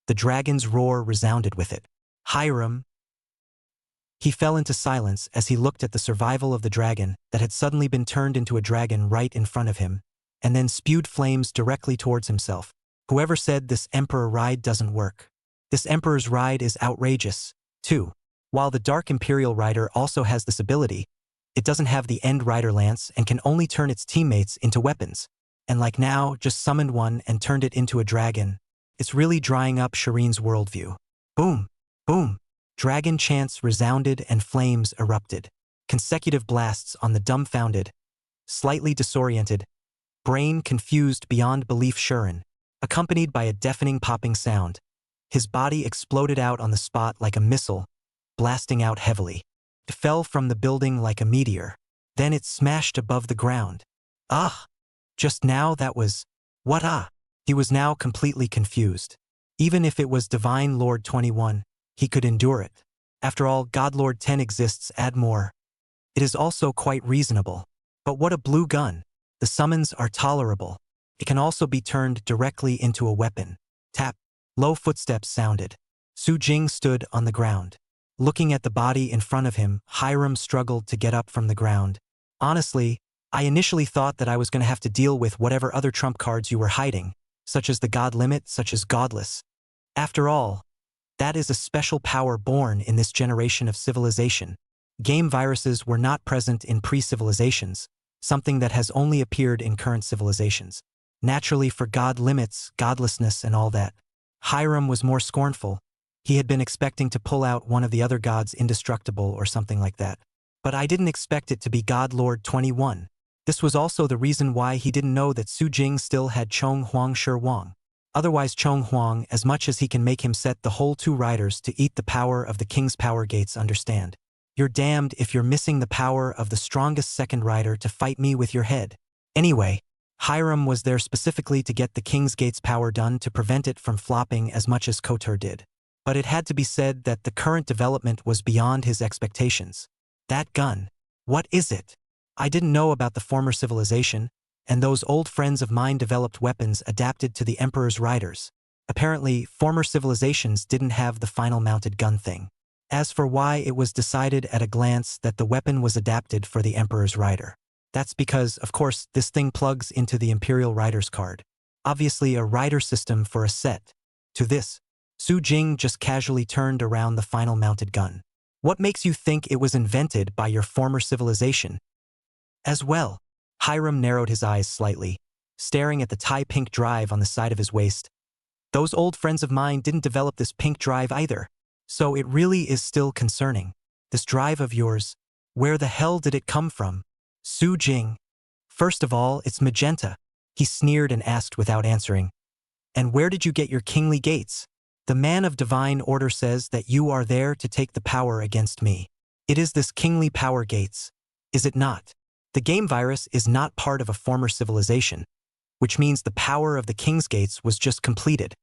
the dragon's roar resounded with it. Hiram. He fell into silence as he looked at the survival of the dragon that had suddenly been turned into a dragon right in front of him, and then spewed flames directly towards himself. Whoever said this Emperor Ride doesn't work? This Emperor's Ride is outrageous, too. While the Dark Imperial Rider also has this ability, it doesn't have the End Rider Lance and can only turn its teammates into weapons. And like now, just summoned one and turned it into a dragon. It's really drying up Shireen's worldview. Boom! Boom! Dragon chants resounded and flames erupted. Consecutive blasts on the dumbfounded, slightly disoriented, brain confused beyond belief Shirin, accompanied by a deafening popping sound. His body exploded out on the spot like a missile, blasting out heavily. It fell from the building like a meteor. Then it smashed above the ground. Ah! Just now that was... What ah? He was now completely confused. Even if it was Divine Lord 21, he could endure it. After all, Godlord 10 exists, add more. It is also quite reasonable. But what a blue gun. The summons are tolerable. It can also be turned directly into a weapon. Tap. Low footsteps sounded. Su Jing stood on the ground. Looking at the body in front of him, Hiram struggled to get up from the ground. Honestly, I initially thought that I was going to have to deal with whatever other trump cards you were hiding, such as the God Limit, such as Godless. After all, that is a special power born in this generation of civilization. Game viruses were not present in pre-civilizations, something that has only appeared in current civilizations. Naturally, for God limits, godlessness and all that. Hiram was more scornful. He had been expecting to pull out one of the other gods indestructible or something like that. But I didn't expect it to be God Lord 21. This was also the reason why he didn't know that Su Jing still had Chong Huang Shi Wang. Otherwise Chong Huang, as much as he can make him set the whole two riders to eat the power of the King's Power Gates, understand. You're damned if you're missing the power of the strongest second rider to fight me with your head. Anyway, Hiram was there specifically to get the King's Gates power done to prevent it from flopping as much as Kotor did. But it had to be said that the current development was beyond his expectations. That gun. What is it? I didn't know about the former civilization, and those old friends of mine developed weapons adapted to the Emperor's riders. Apparently, former civilizations didn't have the final mounted gun thing. As for why it was decided at a glance that the weapon was adapted for the Emperor's rider. That's because, of course, this thing plugs into the Imperial Rider's card. Obviously a rider system for a set. To this, Su Jing just casually turned around the final mounted gun. What makes you think it was invented by your former civilization? As well. Hiram narrowed his eyes slightly, staring at the tie pink drive on the side of his waist. Those old friends of mine didn't develop this pink drive either, so it really is still concerning. This drive of yours, where the hell did it come from? Su Jing. First of all, it's magenta. He sneered and asked without answering. And where did you get your kingly gates? The man of divine order says that you are there to take the power against me. It is this kingly power gates, is it not? The game virus is not part of a former civilization, which means the power of the King's Gates was just completed.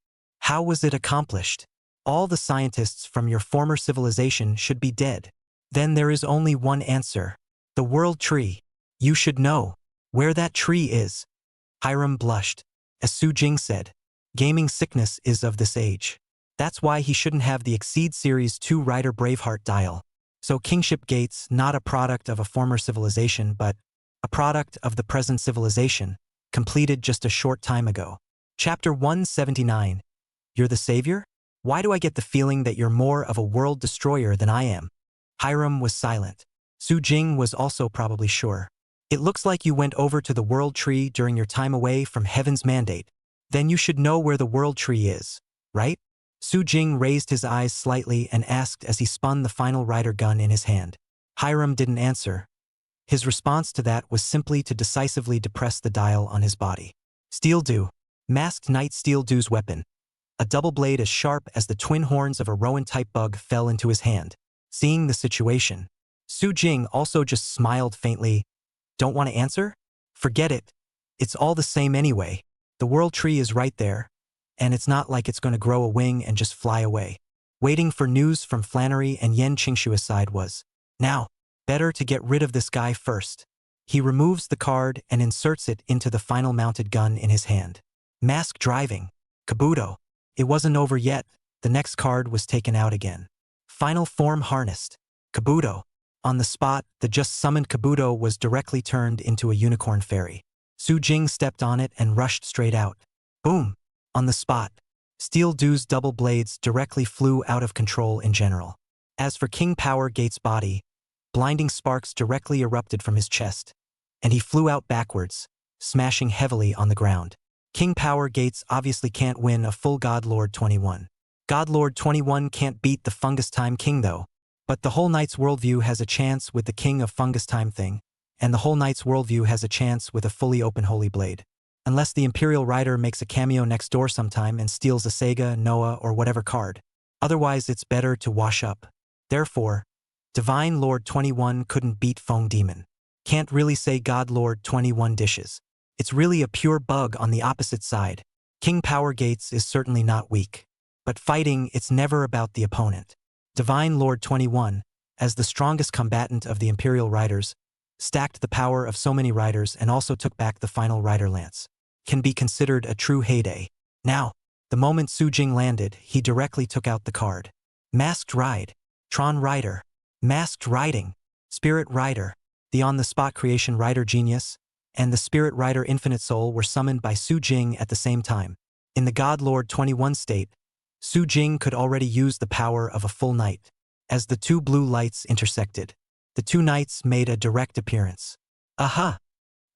How was it accomplished? All the scientists from your former civilization should be dead. Then there is only one answer. The world tree. You should know where that tree is. Hiram blushed. As Su Jing said, gaming sickness is of this age. That's why he shouldn't have the Exceed Series 2 Rider Braveheart dial. So Kingship Gates, not a product of a former civilization, but a product of the present civilization, completed just a short time ago. Chapter 179. You're the savior? Why do I get the feeling that you're more of a world destroyer than I am? Hiram was silent. Su Jing was also probably sure. It looks like you went over to the world tree during your time away from heaven's mandate. Then you should know where the world tree is, right? Su Jing raised his eyes slightly and asked as he spun the final rider gun in his hand. Hiram didn't answer. His response to that was simply to decisively depress the dial on his body. Steel Dew. Masked Knight Steel Dew's weapon. A double blade as sharp as the twin horns of a Rowan-type bug fell into his hand. Seeing the situation, Su Jing also just smiled faintly. Don't want to answer? Forget it. It's all the same anyway. The world tree is right there, and it's not like it's going to grow a wing and just fly away. Waiting for news from Flannery and Yen Qingshua's side was, now, better to get rid of this guy first. He removes the card and inserts it into the final mounted gun in his hand. Mask driving. Kabuto. It wasn't over yet. The next card was taken out again. Final form harnessed. Kabuto. On the spot, the just summoned Kabuto was directly turned into a unicorn fairy. Su Jing stepped on it and rushed straight out. Boom! On the spot. Steel Dew's double blades directly flew out of control in general. As for King Power Gate's body, blinding sparks directly erupted from his chest, and he flew out backwards, smashing heavily on the ground. King Power Gates obviously can't win a full God Lord 21. God Lord 21 can't beat the Fungus Time King though, but the whole Knight's worldview has a chance with the King of Fungus Time thing, and the whole Knight's worldview has a chance with a fully open Holy Blade. Unless the Imperial Rider makes a cameo next door sometime and steals a Sega, Noah, or whatever card. Otherwise it's better to wash up. Therefore, Divine Lord 21 couldn't beat Feng Demon. Can't really say God Lord 21 dishes. It's really a pure bug on the opposite side. King Power Gates is certainly not weak. But fighting, it's never about the opponent. Divine Lord 21, as the strongest combatant of the Imperial Riders, stacked the power of so many riders and also took back the final Rider Lance. Can be considered a true heyday. Now, the moment Su Jing landed, he directly took out the card. Masked Ride. Tron Rider. Masked Riding. Spirit Rider. The on-the-spot creation Rider Genius, and the Spirit Rider Infinite Soul were summoned by Su Jing at the same time. In the God Lord 21 state, Su Jing could already use the power of a full knight. As the two blue lights intersected, the two knights made a direct appearance. Aha!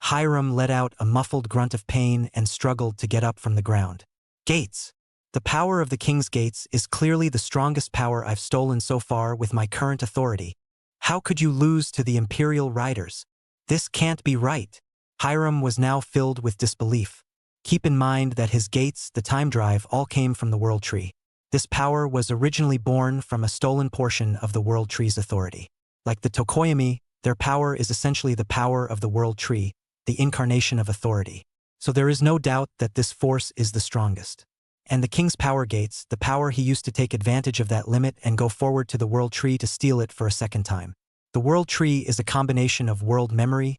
Hiram let out a muffled grunt of pain and struggled to get up from the ground. Gates. The power of the King's Gates is clearly the strongest power I've stolen so far with my current authority. How could you lose to the Imperial Riders? This can't be right. Hiram was now filled with disbelief. Keep in mind that his gates, the time drive, all came from the World Tree. This power was originally born from a stolen portion of the World Tree's authority. Like the Tokoyami, their power is essentially the power of the World Tree, the incarnation of authority. So there is no doubt that this force is the strongest. And the King's Power Gates, the power he used to take advantage of that limit and go forward to the World Tree to steal it for a second time. The World Tree is a combination of world memory,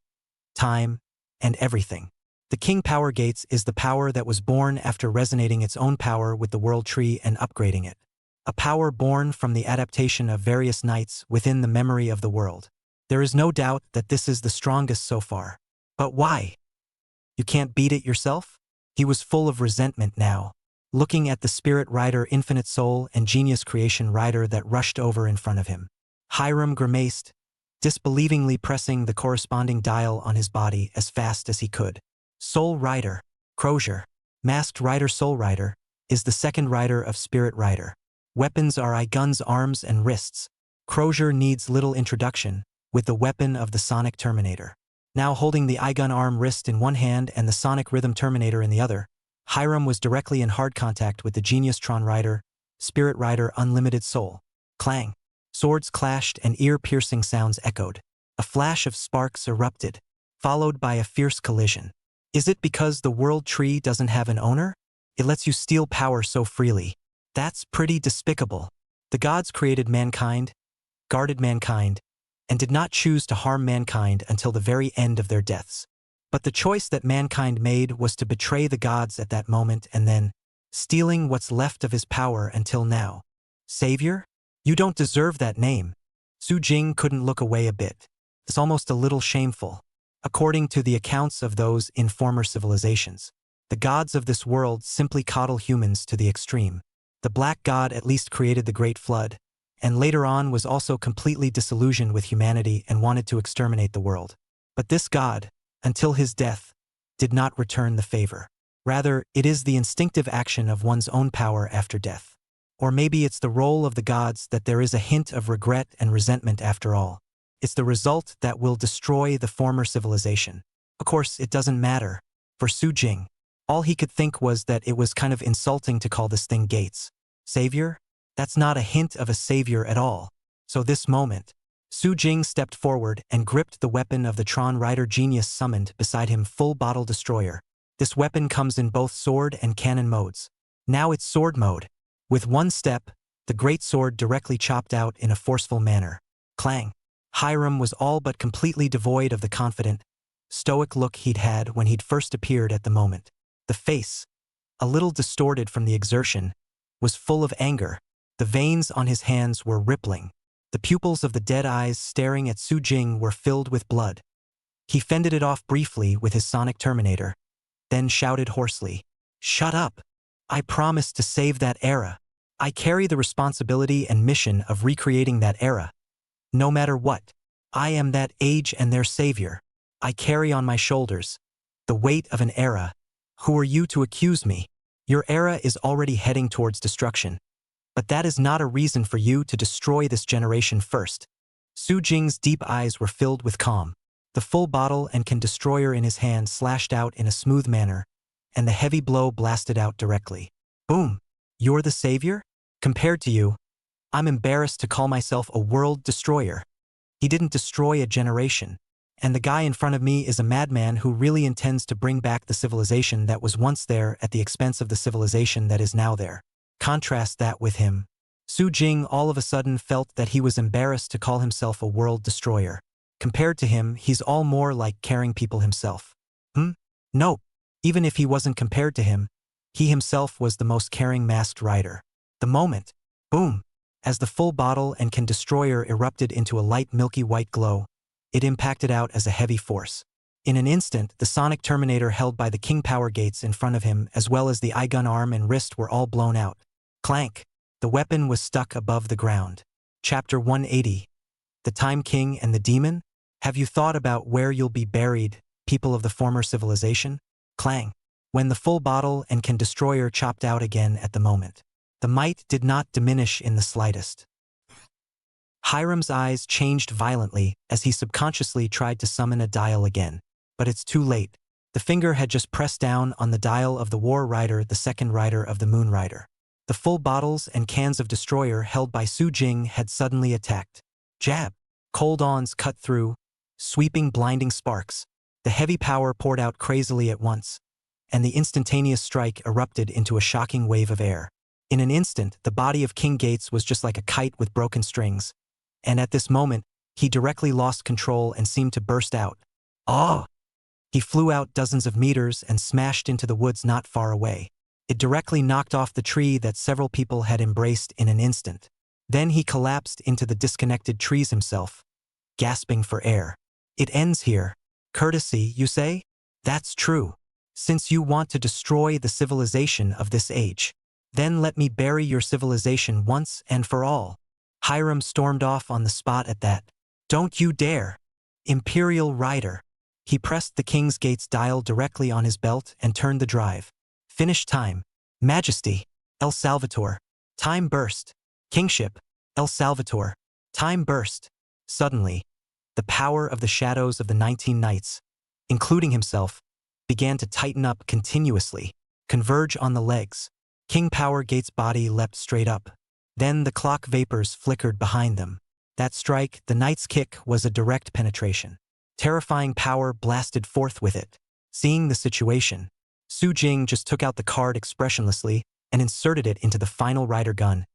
time, and everything. The King Power Gates is the power that was born after resonating its own power with the World Tree and upgrading it. A power born from the adaptation of various knights within the memory of the world. There is no doubt that this is the strongest so far. But why? You can't beat it yourself? He was full of resentment now, looking at the Spirit Rider Infinite Soul and Genius Creation Rider that rushed over in front of him. Hiram grimaced, disbelievingly pressing the corresponding dial on his body as fast as he could. Soul Rider, Crozier, Masked Rider Soul Rider, is the second rider of Spirit Rider. Weapons are eye guns, arms, and wrists. Crozier needs little introduction, with the weapon of the Sonic Terminator. Now holding the eye gun arm wrist in one hand and the Sonic Rhythm Terminator in the other, Hiram was directly in hard contact with the Genius Tron Rider, Spirit Rider Unlimited Soul. Clang. Swords clashed and ear-piercing sounds echoed. A flash of sparks erupted, followed by a fierce collision. Is it because the World Tree doesn't have an owner? It lets you steal power so freely. That's pretty despicable. The gods created mankind, guarded mankind, and did not choose to harm mankind until the very end of their deaths. But the choice that mankind made was to betray the gods at that moment and then, stealing what's left of his power until now. Savior? You don't deserve that name. Su Jing couldn't look away a bit. It's almost a little shameful. According to the accounts of those in former civilizations, the gods of this world simply coddle humans to the extreme. The Black God at least created the Great Flood, and later on was also completely disillusioned with humanity and wanted to exterminate the world. But this God, until his death, did not return the favor. Rather, it is the instinctive action of one's own power after death. Or maybe it's the role of the gods that there is a hint of regret and resentment after all. It's the result that will destroy the former civilization. Of course, it doesn't matter. For Su Jing, all he could think was that it was kind of insulting to call this thing Gates. Savior? That's not a hint of a savior at all. So this moment, Su Jing stepped forward and gripped the weapon of the Tron Rider genius summoned beside him, full bottle destroyer. This weapon comes in both sword and cannon modes. Now it's sword mode. With one step, the great sword directly chopped out in a forceful manner. Clang. Hiram was all but completely devoid of the confident, stoic look he'd had when he'd first appeared at the moment. The face, a little distorted from the exertion, was full of anger. The veins on his hands were rippling. The pupils of the dead eyes staring at Su Jing were filled with blood. He fended it off briefly with his sonic terminator, then shouted hoarsely, "Shut up! I promised to save that era. I carry the responsibility and mission of recreating that era. No matter what, I am that age and their savior. I carry on my shoulders the weight of an era. Who are you to accuse me? Your era is already heading towards destruction. But that is not a reason for you to destroy this generation first." Su Jing's deep eyes were filled with calm. The full bottle and can destroyer in his hand slashed out in a smooth manner, and the heavy blow blasted out directly. Boom! You're the savior? Compared to you, I'm embarrassed to call myself a world destroyer. He didn't destroy a generation. And the guy in front of me is a madman who really intends to bring back the civilization that was once there at the expense of the civilization that is now there. Contrast that with him. Su Jing all of a sudden felt that he was embarrassed to call himself a world destroyer. Compared to him, he's all more like caring people himself. No. Even if he wasn't compared to him, he himself was the most caring masked rider. The moment, boom, as the full bottle and can destroyer erupted into a light milky white glow, it impacted out as a heavy force. In an instant, the sonic terminator held by the king power gates in front of him as well as the eye gun arm and wrist were all blown out. Clank! The weapon was stuck above the ground. Chapter 180. The Time King and the Demon? Have you thought about where you'll be buried, people of the former civilization? Clang! When the full bottle and can destroyer chopped out again at the moment. The might did not diminish in the slightest. Hiram's eyes changed violently as he subconsciously tried to summon a dial again. But it's too late. The finger had just pressed down on the dial of the War Rider, the second rider of the Moon Rider. The full bottles and cans of destroyer held by Su Jing had suddenly attacked. Jab! Cold ons cut through, sweeping blinding sparks. The heavy power poured out crazily at once, and the instantaneous strike erupted into a shocking wave of air. In an instant, the body of King Gates was just like a kite with broken strings. And at this moment, he directly lost control and seemed to burst out. Oh! He flew out dozens of meters and smashed into the woods not far away. It directly knocked off the tree that several people had embraced in an instant. Then he collapsed into the disconnected trees himself, gasping for air. It ends here. Courtesy, you say? That's true. Since you want to destroy the civilization of this age, then let me bury your civilization once and for all. Hiram stormed off on the spot at that. Don't you dare! Imperial Rider. He pressed the King's Gates dial directly on his belt and turned the drive. Finish time. Majesty. El Salvatore. Time burst. Kingship. El Salvatore. Time burst. Suddenly, the power of the shadows of the 19 knights, including himself, began to tighten up continuously, converge on the legs. King Power Gate's body leapt straight up. Then the clock vapors flickered behind them. That strike, the knight's kick, was a direct penetration. Terrifying power blasted forth with it. Seeing the situation, Su Jing just took out the card expressionlessly and inserted it into the final rider gun.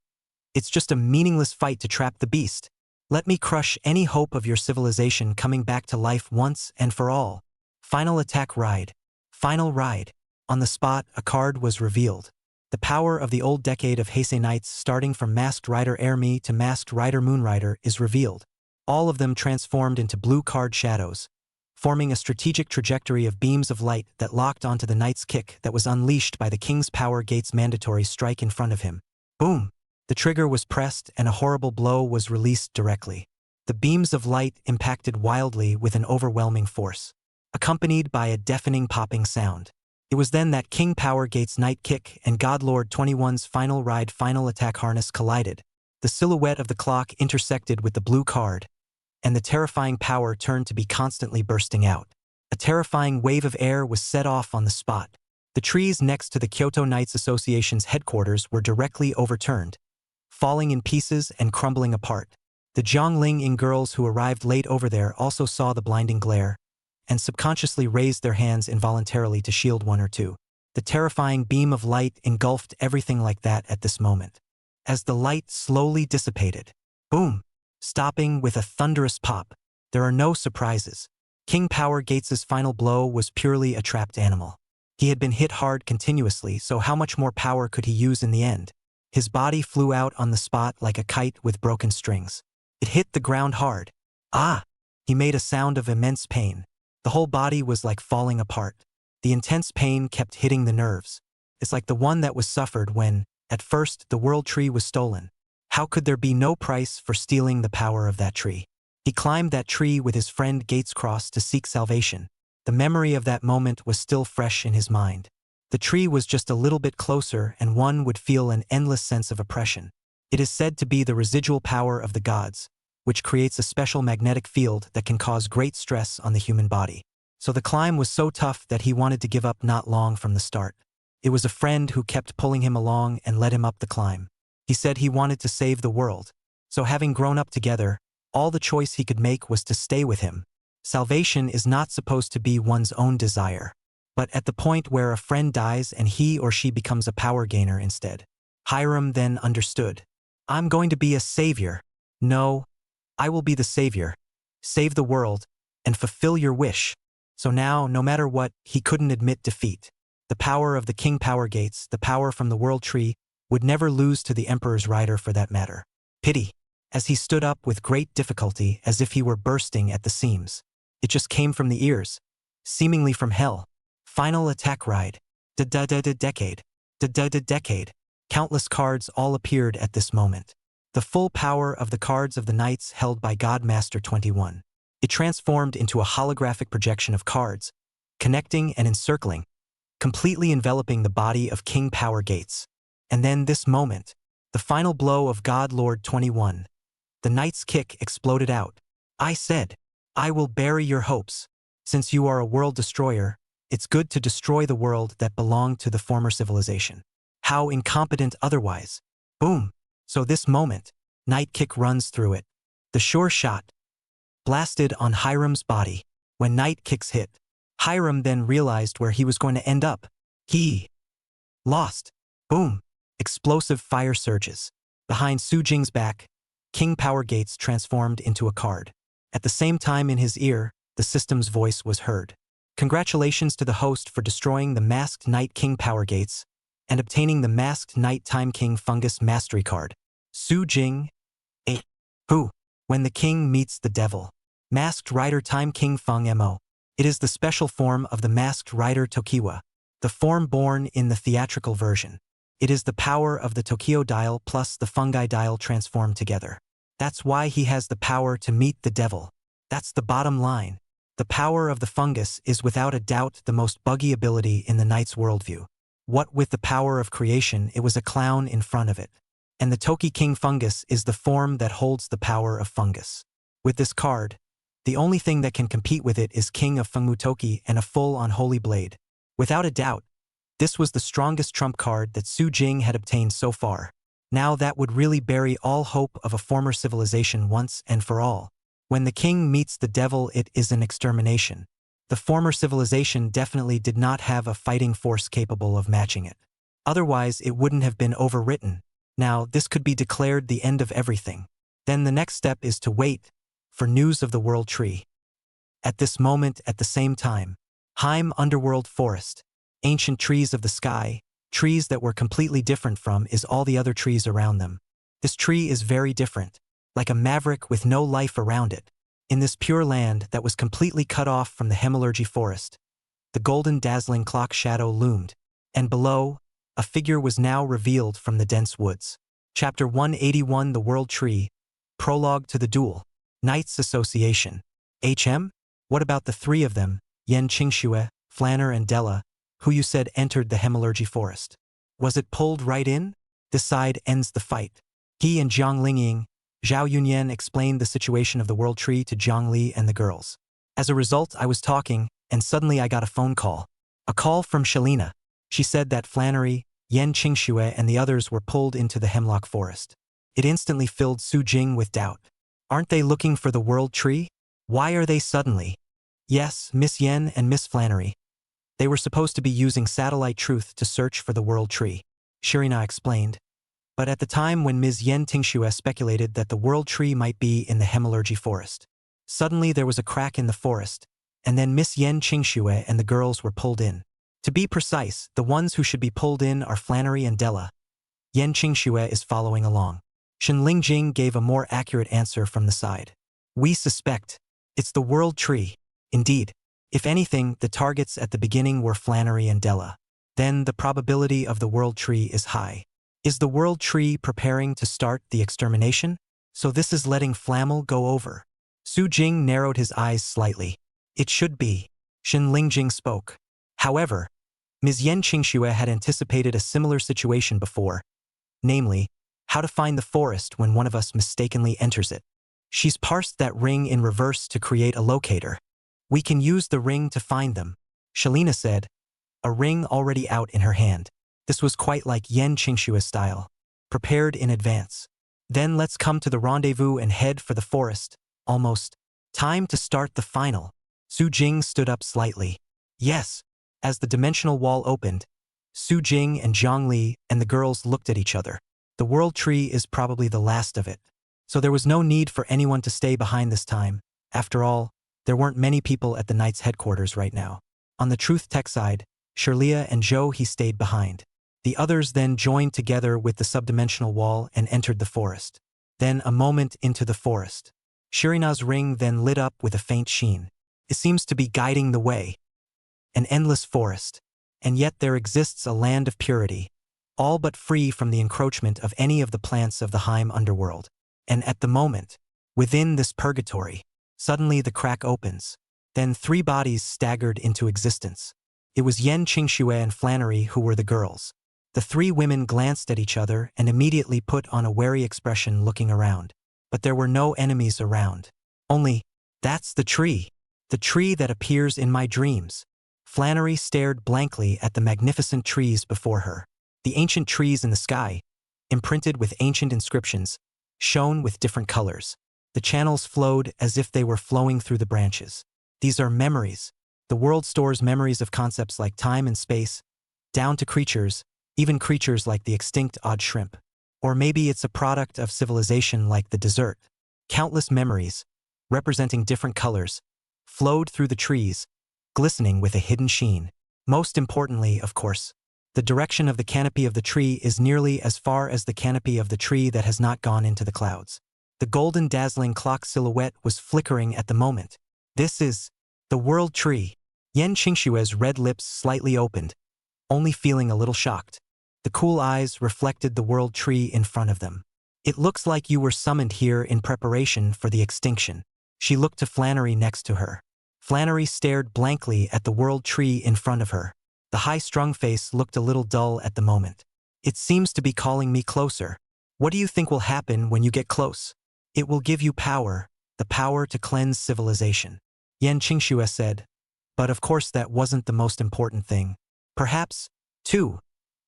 It's just a meaningless fight to trap the beast. Let me crush any hope of your civilization coming back to life once and for all. Final attack ride. Final ride. On the spot, a card was revealed. The power of the old decade of Heisei Knights, starting from Masked Rider Airme to Masked Rider Moonrider, is revealed. All of them transformed into blue card shadows, forming a strategic trajectory of beams of light that locked onto the Knight's kick that was unleashed by the King's Power Gate's mandatory strike in front of him. Boom! The trigger was pressed and a horrible blow was released directly. The beams of light impacted wildly with an overwhelming force, accompanied by a deafening popping sound. It was then that King Power Gate's Night Kick and Godlord 21's Final Ride Final Attack harness collided. The silhouette of the clock intersected with the blue card, and the terrifying power turned to be constantly bursting out. A terrifying wave of air was set off on the spot. The trees next to the Kyoto Knights Association's headquarters were directly overturned, falling in pieces and crumbling apart. The Jiangling girls who arrived late over there also saw the blinding glare, and subconsciously raised their hands involuntarily to shield one or two. The terrifying beam of light engulfed everything like that at this moment. As the light slowly dissipated, boom, stopping with a thunderous pop. There are no surprises. King Power Gates' final blow was purely a trapped animal. He had been hit hard continuously, so how much more power could he use in the end? His body flew out on the spot like a kite with broken strings. It hit the ground hard. Ah! He made a sound of immense pain. The whole body was like falling apart. The intense pain kept hitting the nerves. It's like the one that was suffered when, at first, the world tree was stolen. How could there be no price for stealing the power of that tree? He climbed that tree with his friend Gatescross to seek salvation. The memory of that moment was still fresh in his mind. The tree was just a little bit closer and one would feel an endless sense of oppression. It is said to be the residual power of the gods, which creates a special magnetic field that can cause great stress on the human body. So the climb was so tough that he wanted to give up not long from the start. It was a friend who kept pulling him along and led him up the climb. He said he wanted to save the world. So having grown up together, all the choice he could make was to stay with him. Salvation is not supposed to be one's own desire, but at the point where a friend dies and he or she becomes a power gainer instead. Hiram then understood. I'm going to be a savior. No, I will be the savior. Save the world, and fulfill your wish. So now, no matter what, he couldn't admit defeat. The power of the King Power Gates, the power from the World Tree, would never lose to the Emperor's rider for that matter. Pity. As he stood up with great difficulty as if he were bursting at the seams. It just came from the ears. Seemingly from hell. Final attack ride. Decade. Decade. Countless cards all appeared at this moment. The full power of the cards of the Knights held by Godmaster 21. It transformed into a holographic projection of cards, connecting and encircling, completely enveloping the body of King Power Gates. And then this moment, the final blow of Godlord 21. The Knight's kick exploded out. I said, I will bury your hopes. Since you are a world destroyer, it's good to destroy the world that belonged to the former civilization. How incompetent otherwise. Boom. So this moment, Night Kick runs through it. The sure shot blasted on Hiram's body. When Night Kicks hit, Hiram then realized where he was going to end up. He lost. Boom. Explosive fire surges. Behind Su Jing's back, King Power Gates transformed into a card. At the same time in his ear, the system's voice was heard. Congratulations to the host for destroying the Masked Knight King Power Gates and obtaining the Masked Knight Time King Fungus Mastery card. Su Jing. Who? When the king meets the devil. Masked Rider Time King Feng Mo. It is the special form of the Masked Rider Tokiwa, the form born in the theatrical version. It is the power of the Tokyo dial plus the fungi dial transformed together. That's why he has the power to meet the devil. That's the bottom line. The power of the fungus is without a doubt the most buggy ability in the knight's worldview. What with the power of creation, it was a clown in front of it. And the Toki King Fungus is the form that holds the power of fungus. With this card, the only thing that can compete with it is King of Fengmu Toki and a full-on Holy Blade. Without a doubt, this was the strongest trump card that Su Jing had obtained so far. Now that would really bury all hope of a former civilization once and for all. When the king meets the devil, it is an extermination. The former civilization definitely did not have a fighting force capable of matching it. Otherwise, it wouldn't have been overwritten. Now, this could be declared the end of everything. Then the next step is to wait for news of the world tree. At this moment, at the same time, Heim Underworld Forest, ancient trees of the sky, trees that were completely different from is all the other trees around them. This tree is very different, like a maverick with no life around it. In this pure land that was completely cut off from the Hemalurgy Forest, the golden dazzling clock shadow loomed, and below, a figure was now revealed from the dense woods. Chapter 181 The World Tree, Prologue to the Duel, Knights Association. HM? What about the three of them, Yen Qingxue, Flanner and Della, who you said entered the Hemalurgy Forest? Was it pulled right in? This side ends the fight. He and Jiang Lingying, Zhao Yunyan explained the situation of the World Tree to Jiang Li and the girls. As a result, I was talking, and suddenly I got a phone call. A call from Shalina. She said that Flannery, Yen Qingxue and the others were pulled into the Hemlock Forest. It instantly filled Su Jing with doubt. Aren't they looking for the World Tree? Why are they suddenly? Yes, Miss Yen and Miss Flannery. They were supposed to be using satellite truth to search for the World Tree, Shirina explained. But at the time when Ms. Yen Qingxue speculated that the World Tree might be in the Hemalurgy Forest, suddenly there was a crack in the forest, and then Miss Yen Qingxue and the girls were pulled in. To be precise, the ones who should be pulled in are Flannery and Della. Yen Qingxue is following along. Shen Lingjing gave a more accurate answer from the side. We suspect it's the World Tree. Indeed, if anything, the targets at the beginning were Flannery and Della. Then the probability of the World Tree is high. Is the World Tree preparing to start the extermination? So this is letting Flammel go over. Su Jing narrowed his eyes slightly. It should be. Shen Lingjing spoke. However, Ms. Yen Qingxue had anticipated a similar situation before, namely, how to find the forest when one of us mistakenly enters it. She's parsed that ring in reverse to create a locator. We can use the ring to find them, Shalina said, a ring already out in her hand. This was quite like Yen Qingxue's style, prepared in advance. Then let's come to the rendezvous and head for the forest. Almost. Time to start the final. Su Jing stood up slightly. Yes. As the dimensional wall opened, Su Jing and Zhang Li and the girls looked at each other. The World Tree is probably the last of it. So there was no need for anyone to stay behind this time. After all, there weren't many people at the Knights' headquarters right now. On the Truth Tech side, Shirlea and Zhou He stayed behind. The others then joined together with the subdimensional wall and entered the forest. Then a moment into the forest. Shirina's ring then lit up with a faint sheen. It seems to be guiding the way. An endless forest. And yet there exists a land of purity, all but free from the encroachment of any of the plants of the Heim underworld. And at the moment, within this purgatory, suddenly the crack opens. Then three bodies staggered into existence. It was Yen Qingxue and Flannery who were the girls. The three women glanced at each other and immediately put on a wary expression looking around. But there were no enemies around. Only, that's the tree that appears in my dreams. Flannery stared blankly at the magnificent trees before her. The ancient trees in the sky, imprinted with ancient inscriptions, shone with different colors. The channels flowed as if they were flowing through the branches. These are memories. The world stores memories of concepts like time and space, down to creatures, even creatures like the extinct odd shrimp. Or maybe it's a product of civilization like the desert. Countless memories, representing different colors, flowed through the trees, glistening with a hidden sheen. Most importantly, of course, the direction of the canopy of the tree is nearly as far as the canopy of the tree that has not gone into the clouds. The golden dazzling clock silhouette was flickering at the moment. This is the World Tree. Yen Qingxue's red lips slightly opened, only feeling a little shocked. The cool eyes reflected the World Tree in front of them. It looks like you were summoned here in preparation for the extinction. She looked to Flannery next to her. Flannery stared blankly at the World Tree in front of her. The high-strung face looked a little dull at the moment. It seems to be calling me closer. What do you think will happen when you get close? It will give you power, the power to cleanse civilization. Yen Qingxue said. But of course that wasn't the most important thing. Perhaps, too,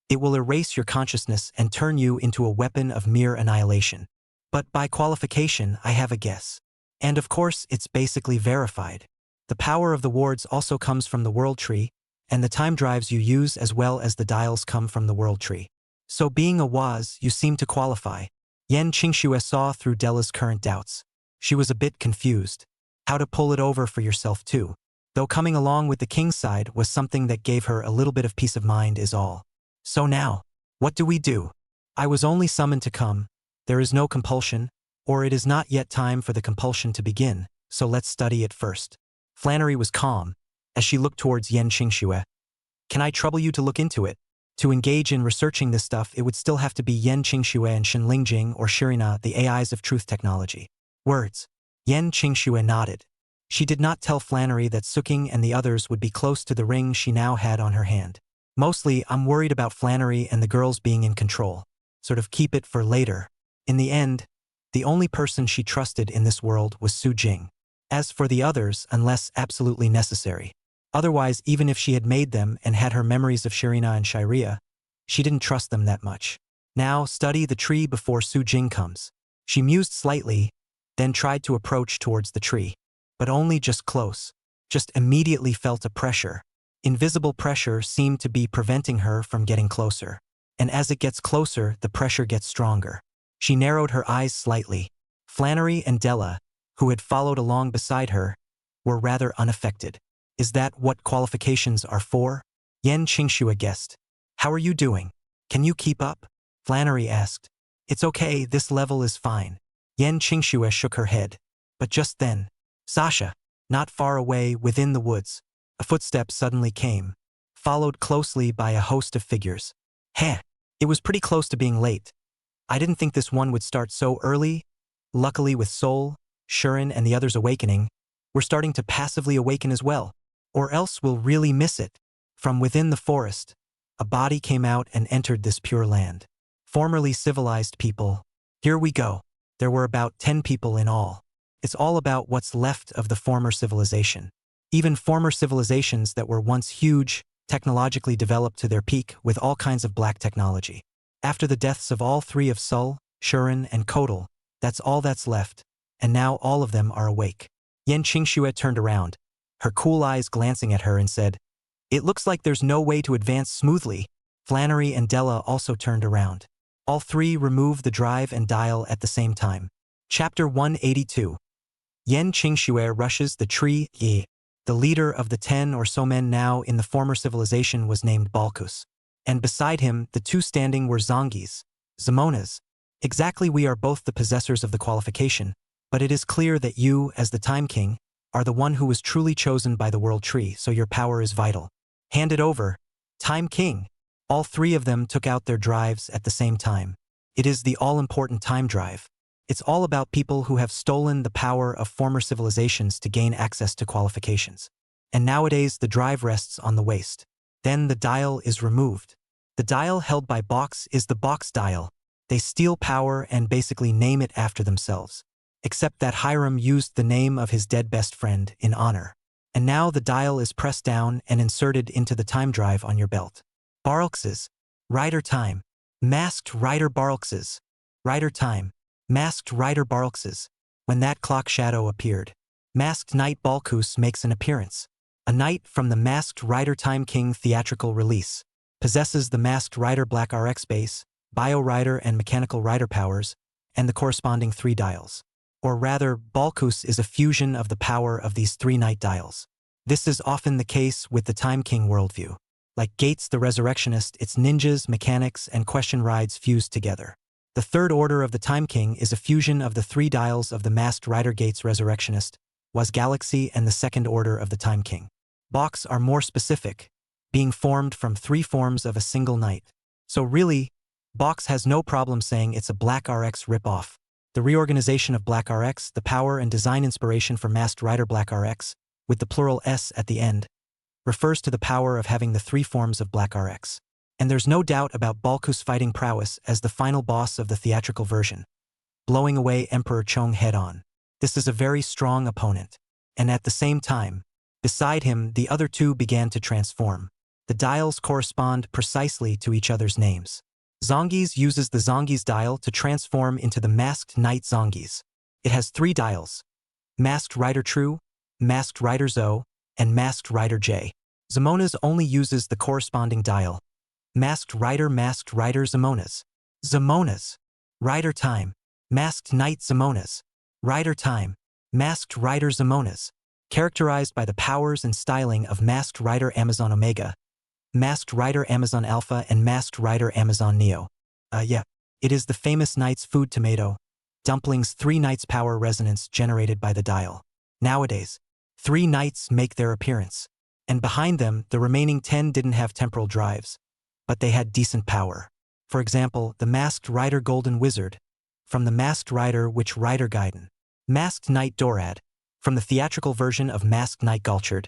it will erase your consciousness and turn you into a weapon of mere annihilation. But by qualification, I have a guess. And of course, it's basically verified. The power of the wards also comes from the World Tree, and the time drives you use as well as the dials come from the World Tree. So being a Waz, you seem to qualify. Yen Qingxue saw through Della's current doubts. She was a bit confused. How to pull it over for yourself too. Though coming along with the king's side was something that gave her a little bit of peace of mind is all. So now, what do we do? I was only summoned to come. There is no compulsion, or it is not yet time for the compulsion to begin, so let's study it first. Flannery was calm, as she looked towards Yen Qingxue. Can I trouble you to look into it? To engage in researching this stuff, it would still have to be Yen Qingxue and Shen Lingjing or Shirina, the AIs of truth technology. Words. Yen Qingxue nodded. She did not tell Flannery that Suking and the others would be close to the ring she now had on her hand. Mostly, I'm worried about Flannery and the girls being in control. Sort of keep it for later. In the end, the only person she trusted in this world was Su Jing. As for the others, unless absolutely necessary. Otherwise, even if she had made them and had her memories of Shirina and Shiria, she didn't trust them that much. Now, study the tree before Su Jing comes. She mused slightly, then tried to approach towards the tree. But only just close. Just immediately felt a pressure. Invisible pressure seemed to be preventing her from getting closer. And as it gets closer, the pressure gets stronger. She narrowed her eyes slightly. Flannery and Della, who had followed along beside her, were rather unaffected. Is that what qualifications are for? Yen Qingxue guessed. How are you doing? Can you keep up? Flannery asked. It's okay, this level is fine. Yen Qingxue shook her head. But just then, Sasha, not far away within the woods, a footstep suddenly came, followed closely by a host of figures. Heh, it was pretty close to being late. I didn't think this one would start so early. Luckily with Sol, Shuren and the others awakening, we're starting to passively awaken as well. Or else we'll really miss it. From within the forest, a body came out and entered this pure land. Formerly civilized people. Here we go. There were about 10 people in all. It's all about what's left of the former civilization. Even former civilizations that were once huge, technologically developed to their peak with all kinds of black technology. After the deaths of all three of Sul, Shuren, and Kodal, that's all that's left, and now all of them are awake. Yen Qingxue turned around, her cool eyes glancing at her and said, It looks like there's no way to advance smoothly. Flannery and Della also turned around. All three removed the drive and dial at the same time. Chapter 182. Yen Qingxue rushes the tree. The leader of the 10 or so men now in the former civilization was named Balkus. And beside him, the two standing were Zongis, Zamonas. Exactly, we are both the possessors of the qualification, but it is clear that you, as the Time King, are the one who was truly chosen by the World Tree, so your power is vital. Hand it over. Time King. All three of them took out their drives at the same time. It is the all-important time drive. It's all about people who have stolen the power of former civilizations to gain access to qualifications. And nowadays the drive rests on the waist. Then the dial is removed. The dial held by Box is the Box dial. They steal power and basically name it after themselves. Except that Hiram used the name of his dead best friend in honor. And now the dial is pressed down and inserted into the time drive on your belt. Barlx's. Rider time. Masked Rider Barlx's. Rider time. Masked Rider Barlx's. When that clock shadow appeared, Masked Knight Balkus makes an appearance. A knight from the Masked Rider Time King theatrical release. Possesses the Masked Rider Black RX base, Bio Rider and Mechanical Rider powers, and the corresponding 3 dials. Or rather, Balkus is a fusion of the power of these 3 knight dials. This is often the case with the Time King worldview. Like Gates the Resurrectionist, its ninjas, mechanics, and question rides fused together. The third order of the Time King is a fusion of the 3 dials of the Masked Rider Gates Resurrectionist, was Galaxy, and the second order of the Time King. Box are more specific, being formed from 3 forms of a single knight. So really, Box has no problem saying it's a Black RX rip-off. The reorganization of Black RX, the power and design inspiration for Masked Rider Black RX, with the plural S at the end, refers to the power of having the 3 forms of Black RX. And there's no doubt about Balkus' fighting prowess as the final boss of the theatrical version, blowing away Emperor Chong head-on. This is a very strong opponent. And at the same time, beside him, the other 2 began to transform. The dials correspond precisely to each other's names. Zongis uses the Zongis dial to transform into the Masked Knight Zongis. It has 3 dials: Masked Rider True, Masked Rider Zo, and Masked Rider J. Zamona's only uses the corresponding dial: Masked Rider Zamona's. Zamona's. Rider time. Masked Knight Zamonas. Rider Time. Masked Rider Zamonas. Characterized by the powers and styling of Masked Rider Amazon Omega, Masked Rider Amazon Alpha, and Masked Rider Amazon Neo. Yeah. It is the famous Knight's food tomato. Dumplings 3 Knights power resonance generated by the dial. Nowadays, 3 Knights make their appearance. And behind them, the remaining 10 didn't have temporal drives, but they had decent power. For example, the Masked Rider Golden Wizard, from the Masked Rider Witch Rider Gaiden. Masked Knight Dorad, from the theatrical version of Masked Knight Galchard,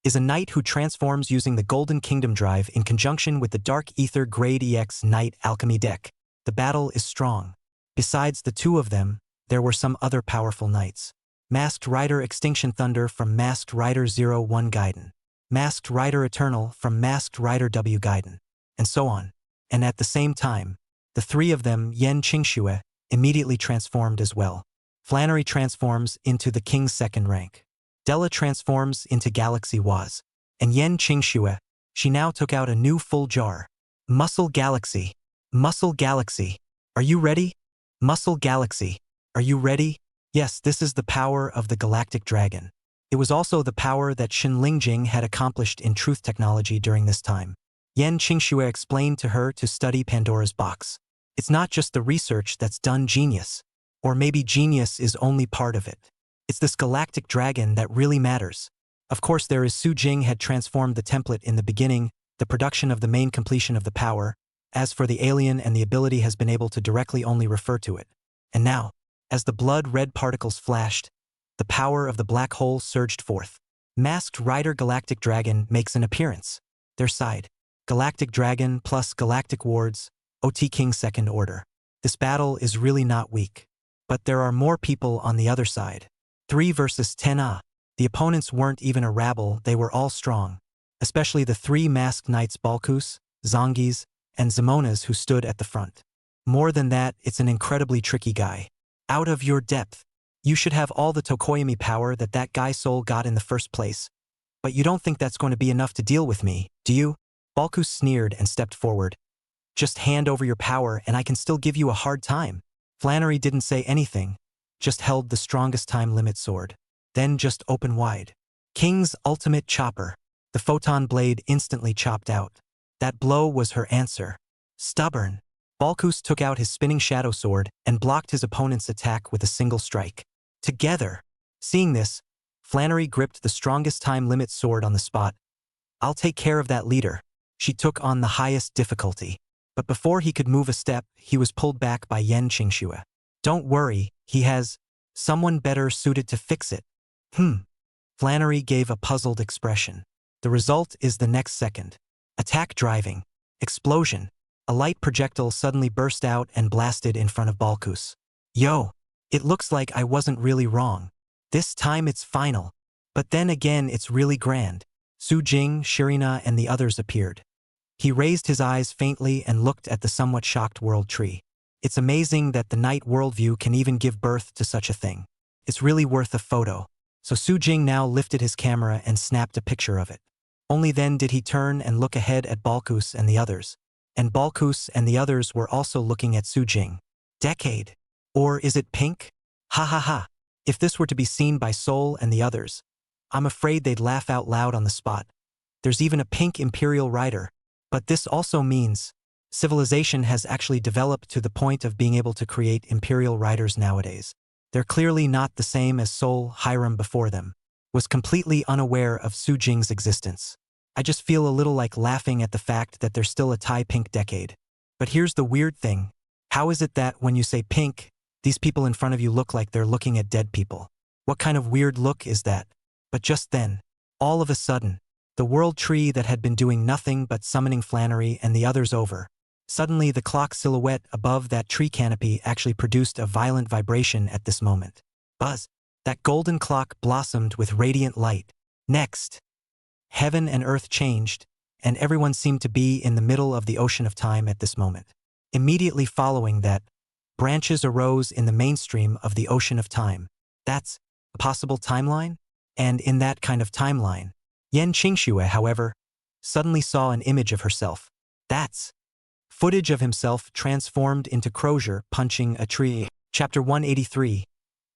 is a knight who transforms using the Golden Kingdom drive in conjunction with the Dark Ether Grade EX Knight Alchemy deck. The battle is strong. Besides the 2 of them, there were some other powerful knights. Masked Rider Extinction Thunder from Masked Rider 01 Gaiden. Masked Rider Eternal from Masked Rider W Gaiden. And so on. And at the same time, the 3 of them, Yen Qingxue, immediately transformed as well. Flannery transforms into the King's 2nd rank. Della transforms into Galaxy Waz. And Yen Qingxue, she now took out a new full jar. Muscle Galaxy. Muscle Galaxy. Are you ready? Muscle Galaxy. Are you ready? Yes, this is the power of the Galactic Dragon. It was also the power that Shin Lingjing had accomplished in truth technology during this time. Yen Qingxue explained to her to study Pandora's box. It's not just the research that's done genius. Or maybe genius is only part of it. It's this galactic dragon that really matters. Of course, there is Su Jing had transformed the template in the beginning, the production of the main completion of the power. As for the alien, and the ability has been able to directly only refer to it. And now, as the blood-red particles flashed, the power of the black hole surged forth. Masked Rider Galactic Dragon makes an appearance. Their side. Galactic Dragon plus Galactic Wards, OT King 2nd Order. This battle is really not weak. But there are more people on the other side. 3 versus 10. The opponents weren't even a rabble, they were all strong. Especially the 3 masked knights Balkus, Zongis, and Zamonas who stood at the front. More than that, it's an incredibly tricky guy. Out of your depth. You should have all the Tokoyami power that guy Soul got in the first place. But you don't think that's going to be enough to deal with me, do you? Balkus sneered and stepped forward. Just hand over your power and I can still give you a hard time. Flannery didn't say anything, just held the strongest time limit sword. Then just open wide. King's ultimate chopper. The photon blade instantly chopped out. That blow was her answer. Stubborn. Balkus took out his spinning shadow sword and blocked his opponent's attack with a single strike. Together. Seeing this, Flannery gripped the strongest time limit sword on the spot. I'll take care of that leader. She took on the highest difficulty. But before he could move a step, he was pulled back by Yen Qingxue. Don't worry, he has someone better suited to fix it. Flannery gave a puzzled expression. The result is the next second. Attack driving. Explosion. A light projectile suddenly burst out and blasted in front of Balkus. Yo! It looks like I wasn't really wrong. This time it's final. But then again it's really grand. Su Jing, Shirina, and the others appeared. He raised his eyes faintly and looked at the somewhat shocked world tree. It's amazing that the night worldview can even give birth to such a thing. It's really worth a photo. So Su Jing now lifted his camera and snapped a picture of it. Only then did he turn and look ahead at Balkus and the others. And Balkus and the others were also looking at Su Jing. Decade. Or is it pink? Ha ha ha. If this were to be seen by Soul and the others, I'm afraid they'd laugh out loud on the spot. There's even a pink Imperial Rider. But this also means civilization has actually developed to the point of being able to create Imperial Riders nowadays. They're clearly not the same as Soul Hiram before them. Was completely unaware of Su Jing's existence. I just feel a little like laughing at the fact that there's still a Thai pink decade. But here's the weird thing. How is it that when you say pink, these people in front of you look like they're looking at dead people? What kind of weird look is that? But just then, all of a sudden, the world tree that had been doing nothing but summoning Flannery and the others over. Suddenly the clock silhouette above that tree canopy actually produced a violent vibration at this moment. Buzz. That golden clock blossomed with radiant light. Next. Heaven and earth changed, and everyone seemed to be in the middle of the ocean of time at this moment. Immediately following that, branches arose in the mainstream of the ocean of time. That's a possible timeline? And in that kind of timeline, Yen Qingxue, however, suddenly saw an image of herself. That's footage of himself transformed into Crozier punching a tree. Chapter 183.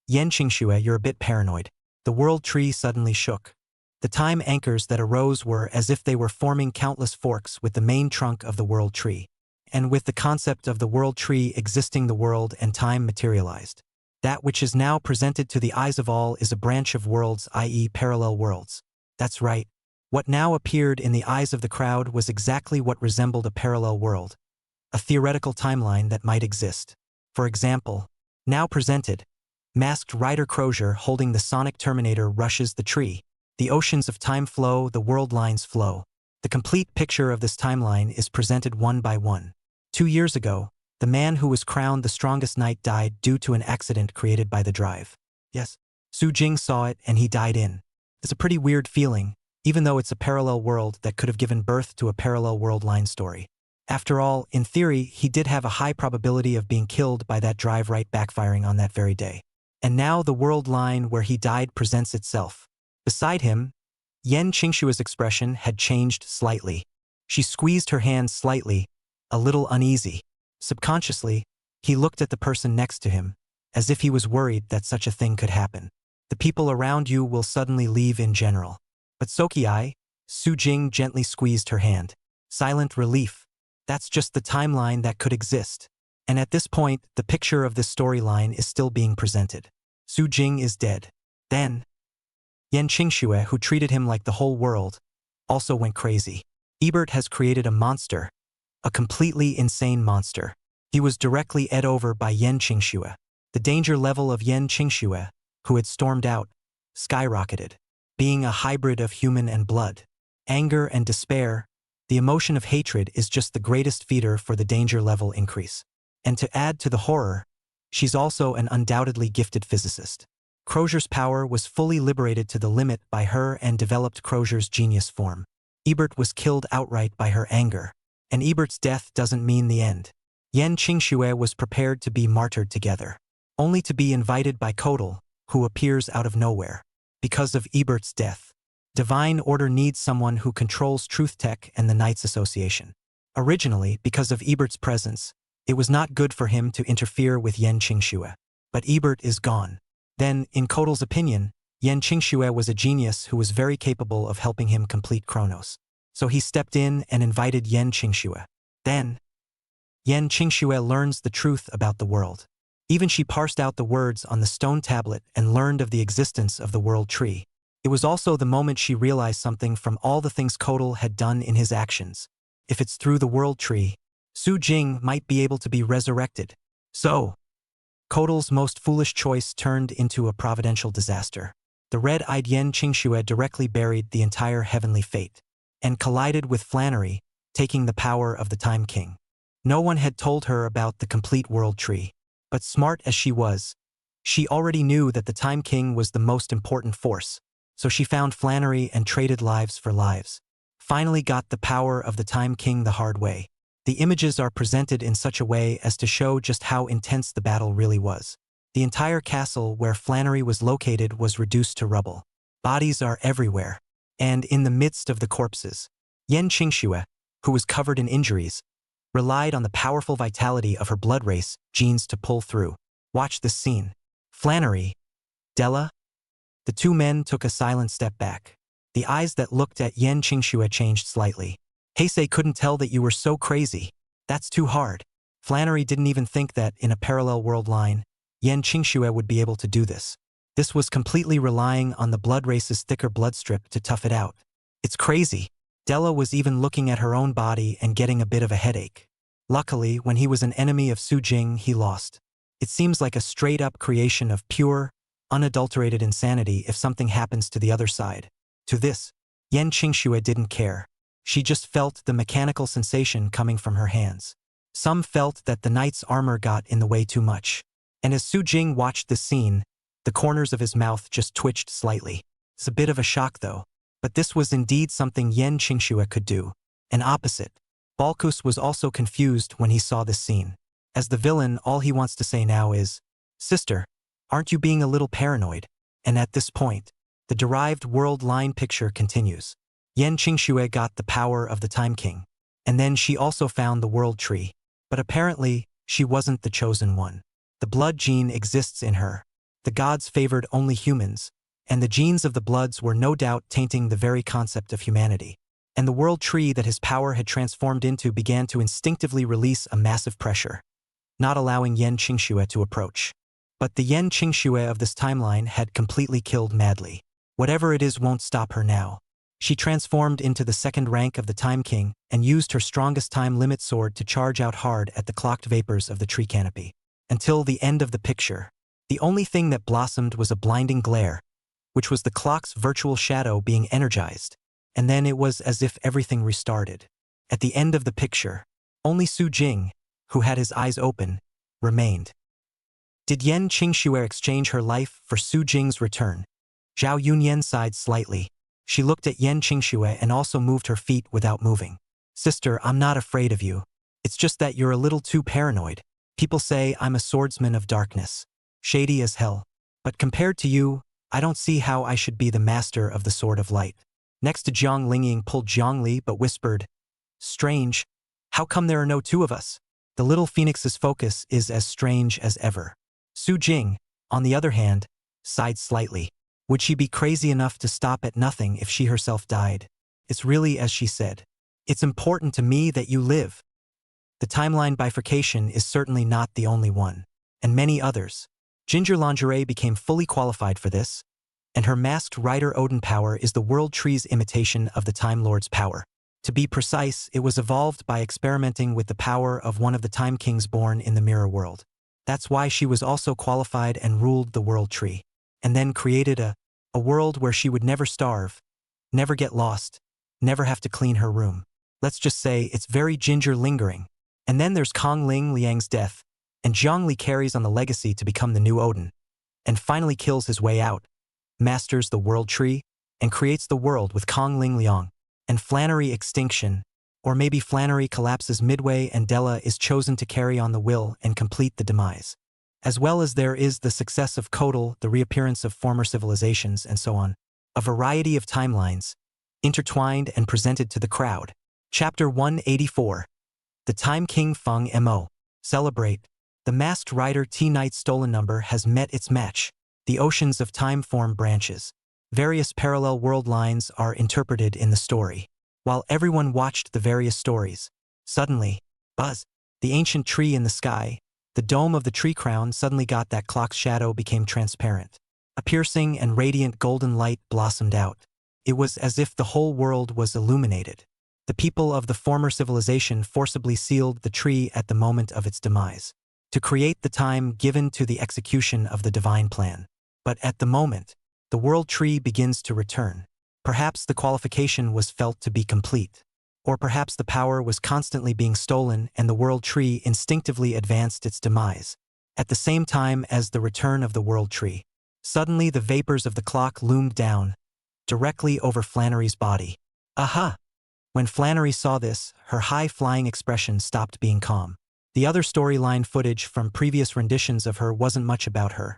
Yan Qingxue, you're a bit paranoid. The world tree suddenly shook. The time anchors that arose were as if they were forming countless forks with the main trunk of the world tree. And with the concept of the world tree existing, the world and time materialized. That which is now presented to the eyes of all is a branch of worlds, i.e. parallel worlds. That's right. What now appeared in the eyes of the crowd was exactly what resembled a parallel world. A theoretical timeline that might exist. For example, now presented, masked Rider Crozier holding the sonic terminator rushes the tree. The oceans of time flow, the world lines flow. The complete picture of this timeline is presented one by one. 2 years ago, the man who was crowned the strongest knight died due to an accident created by the drive. Yes, Su Jing saw it and he died in. It's a pretty weird feeling, even though it's a parallel world that could have given birth to a parallel world line story. After all, in theory, he did have a high probability of being killed by that drive right backfiring on that very day. And now the world line where he died presents itself. Beside him, Yan Qingshua's expression had changed slightly. She squeezed her hand slightly, a little uneasy. Subconsciously, he looked at the person next to him, as if he was worried that such a thing could happen. The people around you will suddenly leave in general. But Soki-ai, Su Jing gently squeezed her hand. Silent relief. That's just the timeline that could exist. And at this point, the picture of this storyline is still being presented. Su Jing is dead. Then, Yan Qingxue, who treated him like the whole world, also went crazy. Ebert has created a monster. A completely insane monster. He was directly ed over by Yan Qingxue. The danger level of Yan Qingxue, who had stormed out, skyrocketed. Being a hybrid of human and blood, anger and despair, the emotion of hatred is just the greatest feeder for the danger level increase. And to add to the horror, she's also an undoubtedly gifted physicist. Crozier's power was fully liberated to the limit by her and developed Crozier's genius form. Ebert was killed outright by her anger. And Ebert's death doesn't mean the end. Yan Qingxue was prepared to be martyred together, only to be invited by Kodal, who appears out of nowhere. Because of Ebert's death, Divine Order needs someone who controls Truth Tech and the Knights Association. Originally, because of Ebert's presence, it was not good for him to interfere with Yan Qingxue. But Ebert is gone. Then, in Kodal's opinion, Yan Qingxue was a genius who was very capable of helping him complete Chronos. So he stepped in and invited Yan Qingxue. Then, Yan Qingxue learns the truth about the world. Even she parsed out the words on the stone tablet and learned of the existence of the world tree. It was also the moment she realized something from all the things Kodal had done in his actions. If it's through the world tree, Su Jing might be able to be resurrected. So, Kodal's most foolish choice turned into a providential disaster. The red-eyed Yan Qingxue directly buried the entire heavenly fate and collided with Flannery, taking the power of the Time King. No one had told her about the complete world tree. But smart as she was, she already knew that the Time King was the most important force, so she found Flannery and traded lives for lives. Finally got the power of the Time King the hard way. The images are presented in such a way as to show just how intense the battle really was. The entire castle where Flannery was located was reduced to rubble. Bodies are everywhere. And in the midst of the corpses, Yan Qingxue, who was covered in injuries, relied on the powerful vitality of her blood race genes to pull through. Watch this scene. Flannery, Della. The two men took a silent step back. The eyes that looked at Yan Qingxue changed slightly. Heisei couldn't tell that you were so crazy. That's too hard. Flannery didn't even think that, in a parallel world line, Yan Qingxue would be able to do this. This was completely relying on the blood race's thicker blood strip to tough it out. It's crazy. Della was even looking at her own body and getting a bit of a headache. Luckily, when he was an enemy of Su Jing, he lost. It seems like a straight-up creation of pure, unadulterated insanity if something happens to the other side. To this, Yan Qingxue didn't care. She just felt the mechanical sensation coming from her hands. Some felt that the knight's armor got in the way too much. And as Su Jing watched this scene, the corners of his mouth just twitched slightly. It's a bit of a shock though. But this was indeed something Yan Qingxue could do. An opposite. Balkus was also confused when he saw this scene. As the villain, all he wants to say now is, "Sister, aren't you being a little paranoid?" And at this point, the derived world line picture continues. Yan Qingxue got the power of the Time King. And then she also found the world tree. But apparently, she wasn't the chosen one. The blood gene exists in her. The gods favored only humans, and the genes of the bloods were no doubt tainting the very concept of humanity. And the world tree that his power had transformed into began to instinctively release a massive pressure, not allowing Yan Qingxue to approach. But the Yan Qingxue of this timeline had completely killed madly. Whatever it is won't stop her now. She transformed into the second rank of the Time King and used her strongest time limit sword to charge out hard at the clocked vapors of the tree canopy. Until the end of the picture, the only thing that blossomed was a blinding glare, which was the clock's virtual shadow being energized, and then it was as if everything restarted. At the end of the picture, only Su Jing, who had his eyes open, remained. Did Yan Qingxue exchange her life for Su Jing's return? Zhao Yunyan sighed slightly. She looked at Yan Qingxue and also moved her feet without moving. Sister, I'm not afraid of you. It's just that you're a little too paranoid. People say I'm a swordsman of darkness, shady as hell. But compared to you, I don't see how I should be the master of the sword of light. Next to Jiang Lingying pulled Zhongli but whispered, strange. How come there are no two of us? The little phoenix's focus is as strange as ever. Su Jing, on the other hand, sighed slightly. Would she be crazy enough to stop at nothing if she herself died? It's really as she said. It's important to me that you live. The timeline bifurcation is certainly not the only one, and many others. Ginger Lingerie became fully qualified for this, and her masked rider Odin power is the world tree's imitation of the Time Lord's power. To be precise, it was evolved by experimenting with the power of one of the Time Kings born in the mirror world. That's why she was also qualified and ruled the world tree, and then created a world where she would never starve, never get lost, never have to clean her room. Let's just say it's very ginger lingering. And then there's Kong Ling Liang's death, and Zhongli carries on the legacy to become the new Odin, and finally kills his way out, masters the world tree, and creates the world with Kong Ling Liang. And Flannery extinction, or maybe Flannery collapses midway and Della is chosen to carry on the will and complete the demise. As well as there is the success of Kodal, the reappearance of former civilizations, and so on. A variety of timelines, intertwined and presented to the crowd. Chapter 184. The Time King Feng Mo. Celebrate. The Masked Rider T-Knight's stolen number has met its match. The oceans of time form branches. Various parallel world lines are interpreted in the story. While everyone watched the various stories, suddenly, buzz, the ancient tree in the sky, the dome of the tree crown suddenly got that clock's shadow became transparent. A piercing and radiant golden light blossomed out. It was as if the whole world was illuminated. The people of the former civilization forcibly sealed the tree at the moment of its demise, to create the time given to the execution of the divine plan. But at the moment, the world tree begins to return. Perhaps the qualification was felt to be complete. Or perhaps the power was constantly being stolen and the world tree instinctively advanced its demise. At the same time as the return of the world tree, suddenly the vapors of the clock loomed down, directly over Flannery's body. Aha! When Flannery saw this, her high-flying expression stopped being calm. The other storyline footage from previous renditions of her wasn't much about her.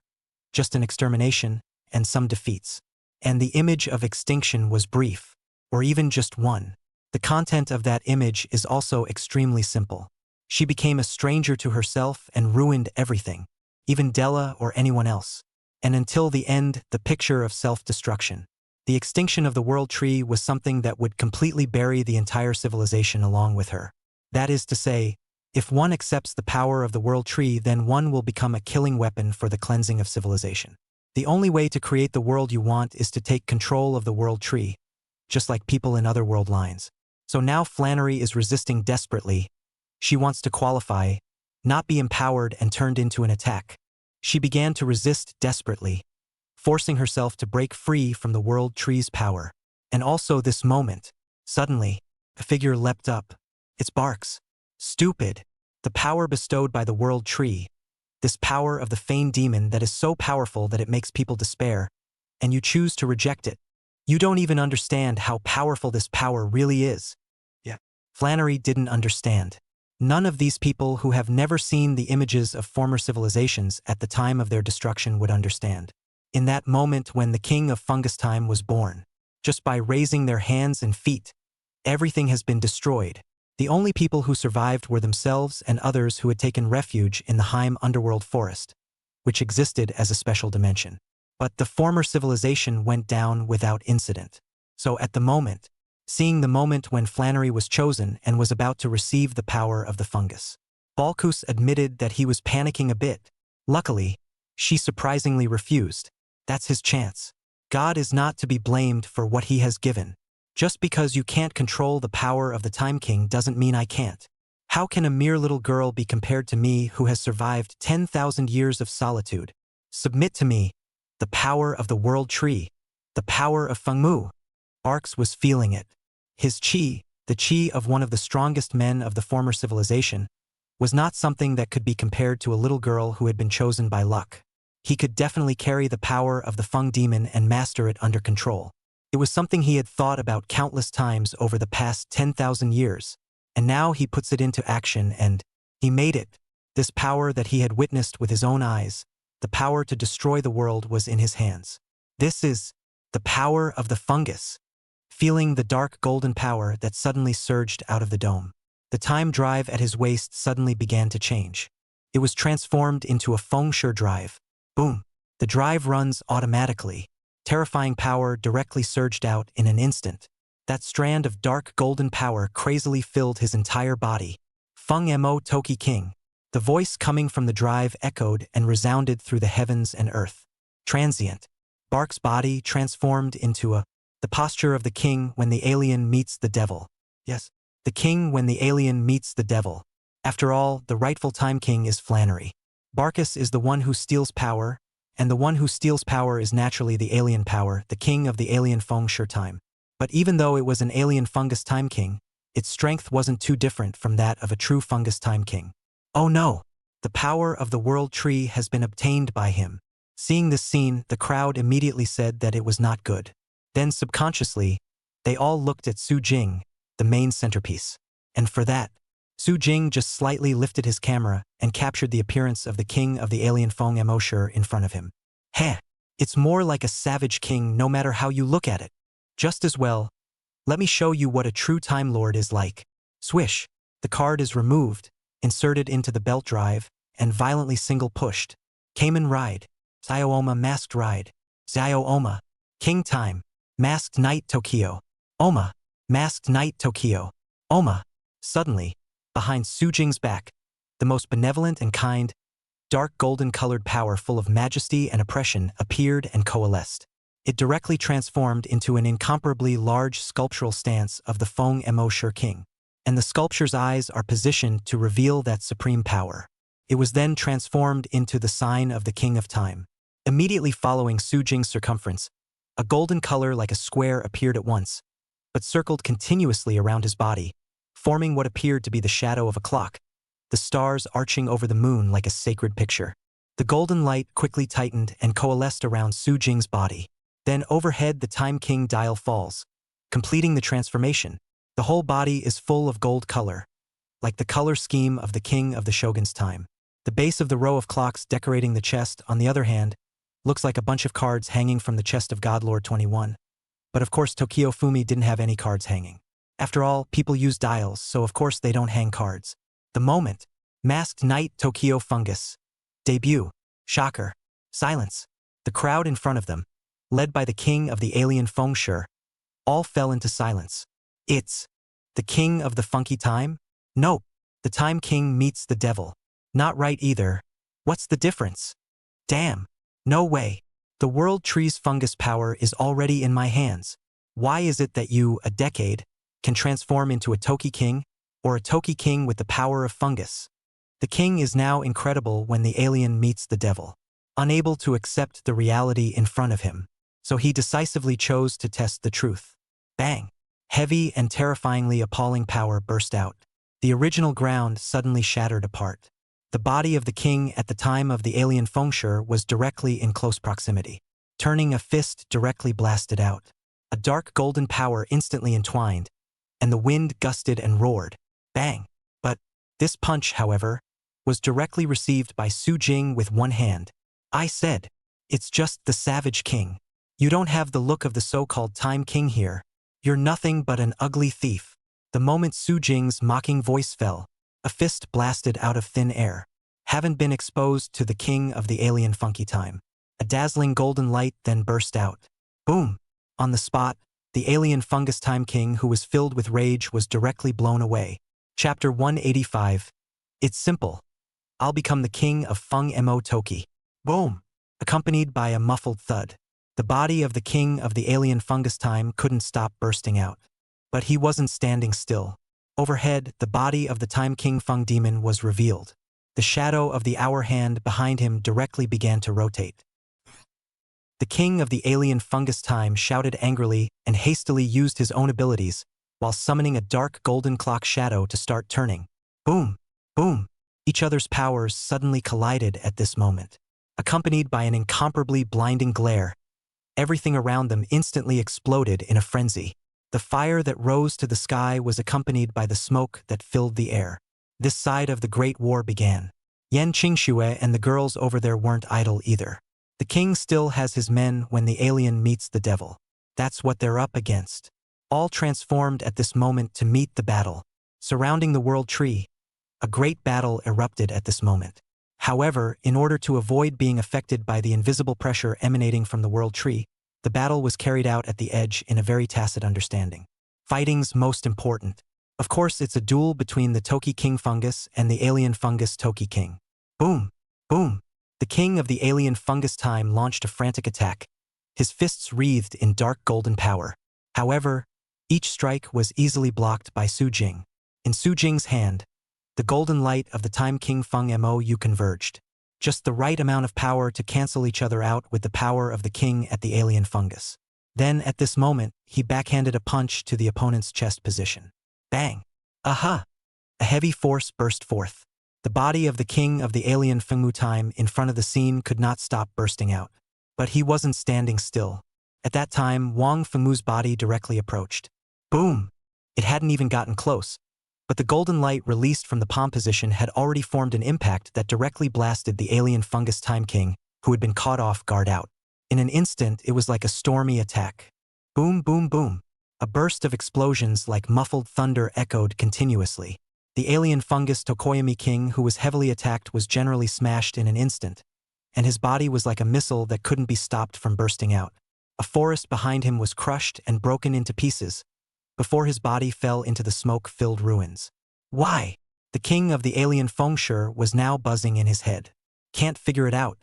Just an extermination and some defeats. And the image of extinction was brief, or even just one. The content of that image is also extremely simple. She became a stranger to herself and ruined everything, even Della or anyone else. And until the end, the picture of self-destruction. The extinction of the world tree was something that would completely bury the entire civilization along with her. That is to say, if one accepts the power of the world tree, then one will become a killing weapon for the cleansing of civilization. The only way to create the world you want is to take control of the world tree, just like people in other world lines. So now Flannery is resisting desperately. She wants to qualify, not be empowered and turned into an attack. She began to resist desperately, forcing herself to break free from the world tree's power. And also this moment, suddenly, a figure leapt up. Its barks. Stupid. The power bestowed by the world tree. This power of the feigned demon that is so powerful that it makes people despair, and you choose to reject it. You don't even understand how powerful this power really is. Yeah. Flannery didn't understand. None of these people who have never seen the images of former civilizations at the time of their destruction would understand. In that moment when the king of fungus time was born, just by raising their hands and feet, everything has been destroyed. The only people who survived were themselves and others who had taken refuge in the Heim underworld forest, which existed as a special dimension. But the former civilization went down without incident. So at the moment, seeing the moment when Flannery was chosen and was about to receive the power of the fungus, Balkus admitted that he was panicking a bit. Luckily, she surprisingly refused. That's his chance. God is not to be blamed for what he has given. Just because you can't control the power of the Time King doesn't mean I can't. How can a mere little girl be compared to me who has survived 10,000 years of solitude? Submit to me. The power of the world tree. The power of Fengmu. Barks was feeling it. His chi, the chi of one of the strongest men of the former civilization, was not something that could be compared to a little girl who had been chosen by luck. He could definitely carry the power of the Feng demon and master it under control. It was something he had thought about countless times over the past 10,000 years, and now he puts it into action and he made it. This power that he had witnessed with his own eyes, the power to destroy the world, was in his hands. This is the power of the fungus. Feeling the dark golden power that suddenly surged out of the dome, the time drive at his waist suddenly began to change. It was transformed into a feng shui drive. Boom! The drive runs automatically. Terrifying power directly surged out in an instant. That strand of dark golden power crazily filled his entire body. Feng Mo Toki King. The voice coming from the drive echoed and resounded through the heavens and earth. Transient. Bark's body transformed into the posture of the king when the alien meets the devil. Yes, the king when the alien meets the devil. After all, the rightful Time King is Flannery. Barkus is the one who steals power, and the one who steals power is naturally the alien power, the king of the alien feng shui time. But even though it was an alien fungus Time King, its strength wasn't too different from that of a true fungus Time King. Oh no! The power of the world tree has been obtained by him. Seeing this scene, the crowd immediately said that it was not good. Then subconsciously, they all looked at Su Jing, the main centerpiece. And for that, Su Jing just slightly lifted his camera and captured the appearance of the king of the alien Feng Mo in front of him. Heh! It's more like a savage king no matter how you look at it. Just as well, let me show you what a true Time Lord is like. Swish! The card is removed, inserted into the belt drive, and violently single-pushed. Kamen Ride. Zio-Oma Masked Ride. Zio-Oma. King Time. Masked Knight Tokyo. Oma. Masked Knight Tokyo. Oma. Suddenly, behind Su Jing's back, the most benevolent and kind, dark golden-colored power full of majesty and oppression appeared and coalesced. It directly transformed into an incomparably large sculptural stance of the Feng Mo King, and the sculpture's eyes are positioned to reveal that supreme power. It was then transformed into the sign of the King of Time. Immediately following Su Jing's circumference, a golden color like a square appeared at once, but circled continuously around his body, forming what appeared to be the shadow of a clock, the stars arching over the moon like a sacred picture. The golden light quickly tightened and coalesced around Su Jing's body. Then overhead the Time King dial falls, completing the transformation. The whole body is full of gold color, like the color scheme of the king of the shogun's time. The base of the row of clocks decorating the chest, on the other hand, looks like a bunch of cards hanging from the chest of Godlord 21. But of course Tokyo Fumi didn't have any cards hanging. After all, people use dials, so of course they don't hang cards. The moment. Masked Knight Tokyo Fungus. Debut. Shocker. Silence. The crowd in front of them, led by the king of the alien Feng Shui, all fell into silence. It's the king of the funky time? Nope. The Time King meets the devil. Not right either. What's the difference? Damn. No way. The world tree's fungus power is already in my hands. Why is it that you, a decade, can transform into a Toki King, or a Toki King with the power of fungus? The king is now incredible when the alien meets the devil, unable to accept the reality in front of him. So he decisively chose to test the truth. Bang! Heavy and terrifyingly appalling power burst out. The original ground suddenly shattered apart. The body of the king at the time of the alien Feng Shui was directly in close proximity. Turning a fist directly blasted out. A dark golden power instantly entwined, and the wind gusted and roared. Bang! But this punch, however, was directly received by Su Jing with one hand. I said, it's just the savage king. You don't have the look of the so-called Time King here. You're nothing but an ugly thief. The moment Su Jing's mocking voice fell, a fist blasted out of thin air. Haven't been exposed to the king of the alien funky time. A dazzling golden light then burst out. Boom! On the spot, the alien fungus time king who was filled with rage was directly blown away. Chapter 185. It's simple. I'll become the king of Feng Mo Toki. Boom! Accompanied by a muffled thud. The body of the king of the alien fungus time couldn't stop bursting out. But he wasn't standing still. Overhead, the body of the Time King Feng demon was revealed. The shadow of the hour hand behind him directly began to rotate. The king of the alien fungus time shouted angrily and hastily used his own abilities, while summoning a dark golden clock shadow to start turning. Boom! Boom! Each other's powers suddenly collided at this moment. Accompanied by an incomparably blinding glare, everything around them instantly exploded in a frenzy. The fire that rose to the sky was accompanied by the smoke that filled the air. This side of the Great War began. Yan Qingxue and the girls over there weren't idle either. The king still has his men when the alien meets the devil. That's what they're up against. All transformed at this moment to meet the battle. Surrounding the world tree, a great battle erupted at this moment. However, in order to avoid being affected by the invisible pressure emanating from the world tree, the battle was carried out at the edge in a very tacit understanding. Fighting's most important. Of course, it's a duel between the Toki King Fungus and the alien fungus Toki King. Boom! Boom! The king of the alien fungus time launched a frantic attack, his fists wreathed in dark golden power. However, each strike was easily blocked by Su Jing. In Su Jing's hand, the golden light of the Time King Feng Mo converged. Just the right amount of power to cancel each other out with the power of the king at the alien fungus. Then, at this moment, he backhanded a punch to the opponent's chest position. Bang! Aha! A heavy force burst forth. The body of the king of the alien Fengmu time in front of the scene could not stop bursting out. But he wasn't standing still. At that time, Wang Fengmu's body directly approached. Boom! It hadn't even gotten close, but the golden light released from the palm position had already formed an impact that directly blasted the alien fungus time king, who had been caught off guard out. In an instant, it was like a stormy attack. Boom, boom, boom. A burst of explosions like muffled thunder echoed continuously. The alien fungus Tokoyami king who was heavily attacked was generally smashed in an instant, and his body was like a missile that couldn't be stopped from bursting out. A forest behind him was crushed and broken into pieces, before his body fell into the smoke-filled ruins. Why? The king of the alien Fengshe was now buzzing in his head. Can't figure it out.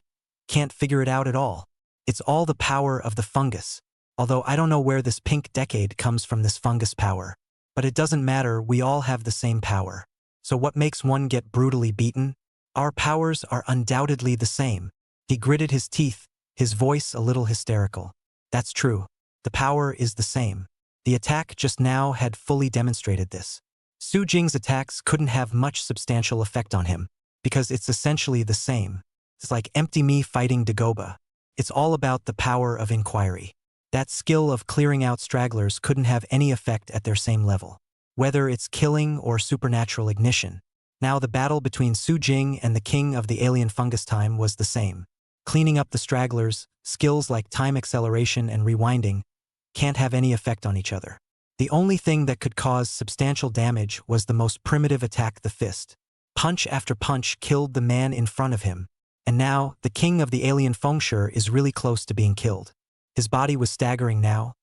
Can't figure it out at all. It's all the power of the fungus. Although I don't know where this pink decade comes from, this fungus power. But it doesn't matter, we all have the same power. So what makes one get brutally beaten? Our powers are undoubtedly the same. He gritted his teeth, his voice a little hysterical. That's true. The power is the same. The attack just now had fully demonstrated this. Su Jing's attacks couldn't have much substantial effect on him, because it's essentially the same. It's like empty me fighting Dagoba. It's all about the power of inquiry. That skill of clearing out stragglers couldn't have any effect at their same level. Whether it's killing or supernatural ignition. Now the battle between Su Jing and the king of the alien fungus time was the same. Cleaning up the stragglers, skills like time acceleration and rewinding, can't have any effect on each other. The only thing that could cause substantial damage was the most primitive attack, the fist. Punch after punch killed the man in front of him, and now the king of the alien Fengshe is really close to being killed. His body was staggering now,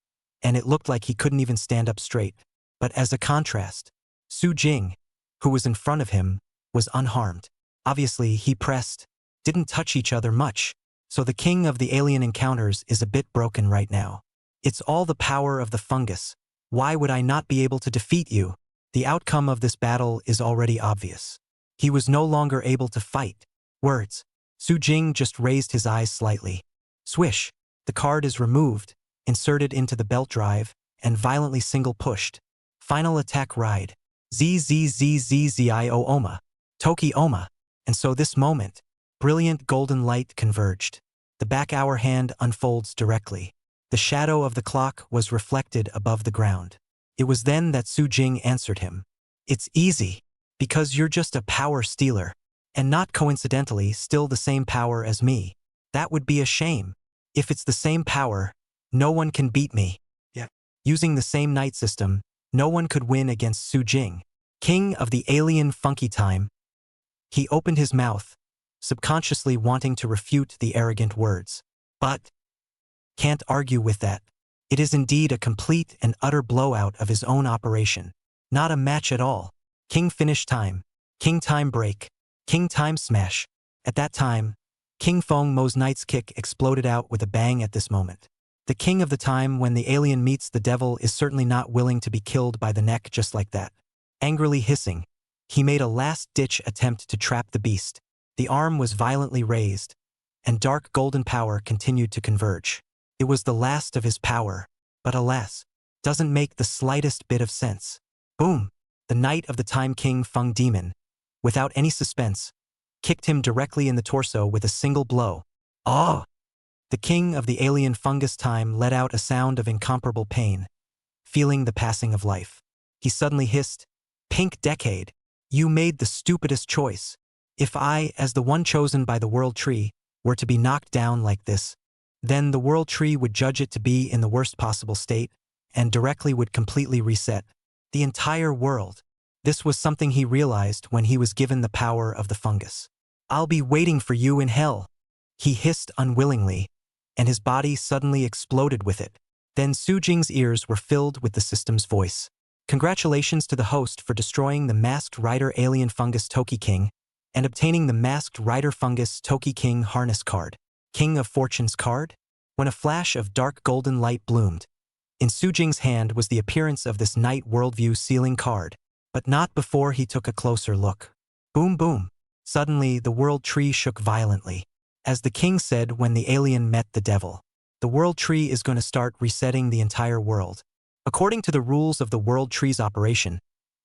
and it looked like he couldn't even stand up straight. But as a contrast, Su Jing, who was in front of him, was unharmed. Obviously, he didn't touch each other much, so the king of the alien encounters is a bit broken right now. It's all the power of the fungus. Why would I not be able to defeat you? The outcome of this battle is already obvious. He was no longer able to fight. Words. Su Jing just raised his eyes slightly. Swish. The card is removed, inserted into the belt drive, and violently single-pushed. Final attack ride. ZZZZZIO Oma. Toki Oma. And so this moment, brilliant golden light converged. The back hour hand unfolds directly. The shadow of the clock was reflected above the ground. It was then that Su Jing answered him. It's easy, because you're just a power stealer, and not coincidentally still the same power as me. That would be a shame. If it's the same power, no one can beat me. Yeah. Using the same night system, No one could win against Su Jing, king of the alien funky time. He opened his mouth, subconsciously wanting to refute the arrogant words. But can't argue with that. It is indeed a complete and utter blowout of his own operation. Not a match at all. King finish time. King time break. King time smash. At that time, King Feng Mo's knight's kick exploded out with a bang at this moment. The king of the time when the alien meets the devil is certainly not willing to be killed by the neck just like that. Angrily hissing, he made a last-ditch attempt to trap the beast. The arm was violently raised, and dark golden power continued to converge. It was the last of his power, but alas, doesn't make the slightest bit of sense. Boom! The Knight of the Time King Feng Demon, without any suspense, kicked him directly in the torso with a single blow. Ah! The king of the alien fungus time let out a sound of incomparable pain, feeling the passing of life. He suddenly hissed, "Pink Decade, you made the stupidest choice. If I, as the one chosen by the World Tree, were to be knocked down like this, then the World Tree would judge it to be in the worst possible state, and directly would completely reset the entire world." This was something he realized when he was given the power of the fungus. "I'll be waiting for you in hell," he hissed unwillingly, and his body suddenly exploded with it. Then Su Jing's ears were filled with the system's voice. "Congratulations to the host for destroying the Masked Rider Alien Fungus Toki King and obtaining the Masked Rider Fungus Toki King Harness card. King of Fortune's card?" When a flash of dark golden light bloomed, in Su Jing's hand was the appearance of this Night Worldview sealing card, but not before he took a closer look. Boom boom. Suddenly the World Tree shook violently. As the king said when the alien met the devil, the World Tree is going to start resetting the entire world. According to the rules of the World Tree's operation,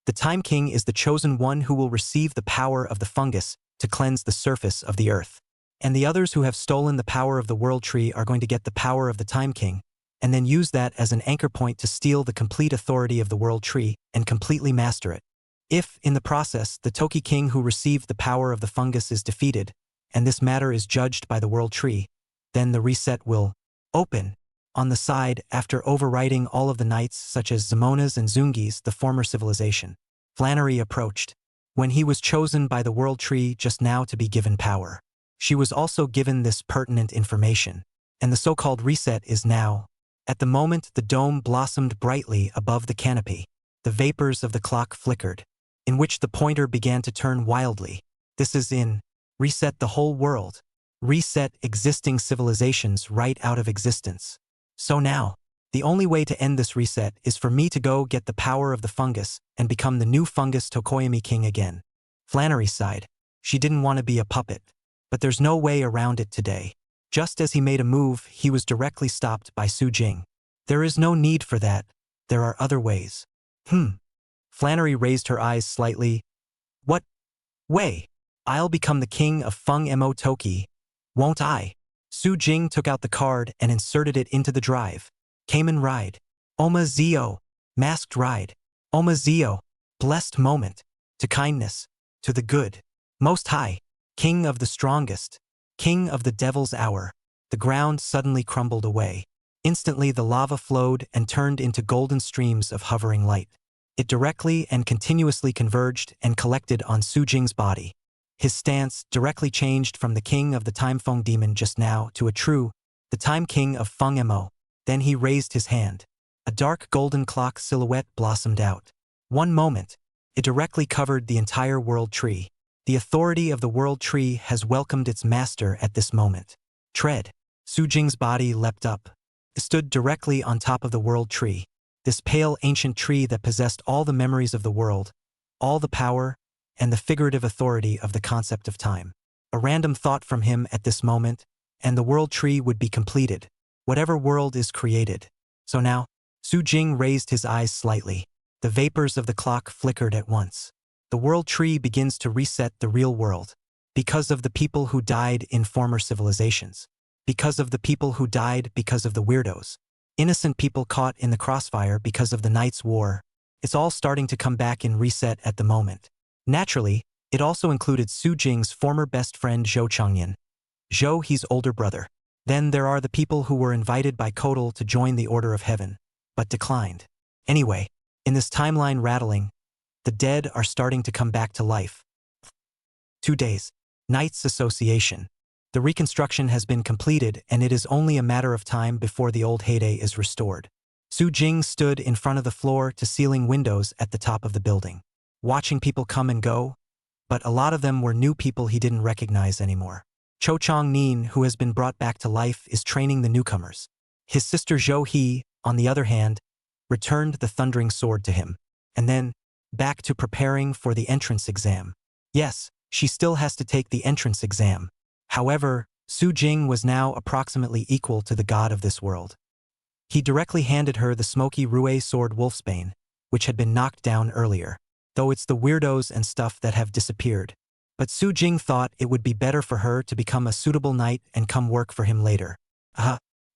the Time King is the chosen one who will receive the power of the fungus to cleanse the surface of the earth. And the others who have stolen the power of the World Tree are going to get the power of the Time King, and then use that as an anchor point to steal the complete authority of the World Tree and completely master it. If, in the process, the Toki King who received the power of the fungus is defeated, and this matter is judged by the World Tree, then the reset will open. On the side, after overriding all of the knights such as Zamona's and Zungi's, the former civilization, Flannery approached. When he was chosen by the World Tree just now to be given power, she was also given this pertinent information, and the so-called reset is now. At the moment the dome blossomed brightly above the canopy. The vapors of the clock flickered, in which the pointer began to turn wildly. This is in reset the whole world. Reset existing civilizations right out of existence. So now, the only way to end this reset is for me to go get the power of the fungus and become the new fungus Tokoyami King again. Flannery sighed. She didn't want to be a puppet. But there's no way around it today. Just as he made a move, he was directly stopped by Su Jing. "There is no need for that. There are other ways." Flannery raised her eyes slightly. "What way? I'll become the king of Feng Mo Toki, won't I?" Su Jing took out the card and inserted it into the drive. "Cayman Ride. Oma Zio. Masked Ride. Oma Zio. Blessed moment. To kindness. To the good. Most High. King of the strongest. King of the devil's hour." The ground suddenly crumbled away. Instantly the lava flowed and turned into golden streams of hovering light. It directly and continuously converged and collected on Su Jing's body. His stance directly changed from the king of the Time Feng Demon just now to a true, the Time King of Feng Mo. Then he raised his hand. A dark golden clock silhouette blossomed out. One moment, it directly covered the entire World Tree. The authority of the World Tree has welcomed its master at this moment. Tread. Su Jing's body leapt up. It stood directly on top of the World Tree. This pale ancient tree that possessed all the memories of the world, all the power, and the figurative authority of the concept of time. A random thought from him at this moment, and the World Tree would be completed. Whatever world is created. So now, Su Jing raised his eyes slightly. The vapors of the clock flickered at once. The World Tree begins to reset the real world. Because of the people who died in former civilizations. Because of the people who died because of the weirdos. Innocent people caught in the crossfire because of the Night's War. It's all starting to come back in reset at the moment. Naturally, it also included Su Jing's former best friend Zhou Changyan. Zhou, his older brother. Then there are the people who were invited by Kodal to join the Order of Heaven, but declined. Anyway, In this timeline rattling, the dead are starting to come back to life. 2 days. Knights Association. The reconstruction has been completed and it is only a matter of time before the old heyday is restored. Su Jing stood in front of the floor-to-ceiling windows at the top of the building, watching people come and go, but a lot of them were new people he didn't recognize anymore. Cho Chang-nin, who has been brought back to life, is training the newcomers. His sister Zhou He, on the other hand, returned the thundering sword to him, and then back to preparing for the entrance exam. Yes, she still has to take the entrance exam. However, Su Jing was now approximately equal to the god of this world. He directly handed her the smoky Rue sword Wolfsbane, which had been knocked down earlier, though it's the weirdos and stuff that have disappeared. But Su Jing thought it would be better for her to become a suitable knight and come work for him later.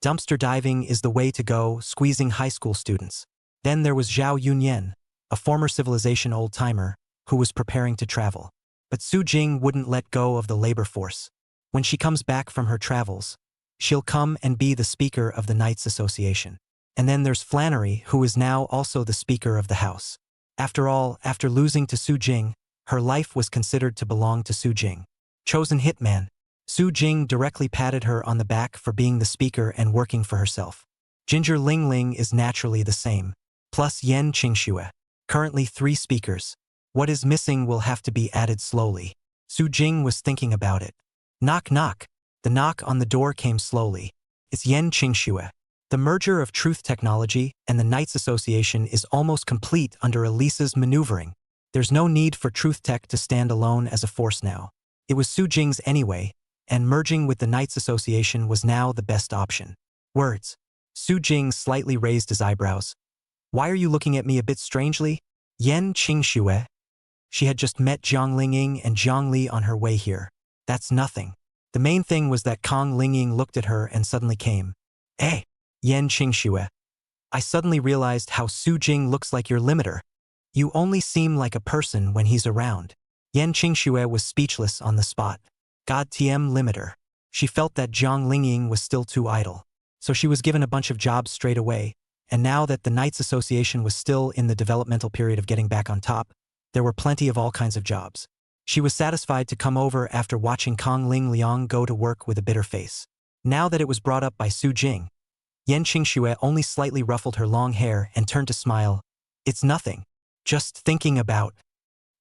Dumpster diving is the way to go, squeezing high school students. Then there was Zhao Yunyan, a former civilization old-timer, who was preparing to travel. But Su Jing wouldn't let go of the labor force. When she comes back from her travels, she'll come and be the speaker of the Knights Association. And then there's Flannery, who is now also the speaker of the house. After all, after losing to Su Jing, her life was considered to belong to Su Jing. Chosen hitman, Su Jing directly patted her on the back for being the speaker and working for herself. Ginger Ling Ling is naturally the same, plus Yen Qingxue. Currently 3 speakers. What is missing will have to be added slowly. Su Jing was thinking about it. Knock knock. The knock on the door came slowly. It's Yen Qingxue. The merger of Truth Technology and the Knights Association is almost complete under Elisa's maneuvering. There's no need for Truth Tech to stand alone as a force now. It was Su Jing's anyway, and merging with the Knights Association was now the best option. Words. Su Jing slightly raised his eyebrows. Why are you looking at me a bit strangely? Yen Qingxue. She had just met Jiang Lingying and Jiang Li on her way here. That's nothing. The main thing was that Kong Lingying looked at her and suddenly came. Hey, Yen Qingxue. I suddenly realized how Su Jing looks like your limiter. You only seem like a person when he's around. Yen Qingxue was speechless on the spot. God TM limiter. She felt that Jiang Lingying was still too idle. So she was given a bunch of jobs straight away, and now that the Knights Association was still in the developmental period of getting back on top, there were plenty of all kinds of jobs. She was satisfied to come over after watching Kong Ling Liang go to work with a bitter face. Now that it was brought up by Su Jing, Yen Qingxue only slightly ruffled her long hair and turned to smile. It's nothing. Just thinking about.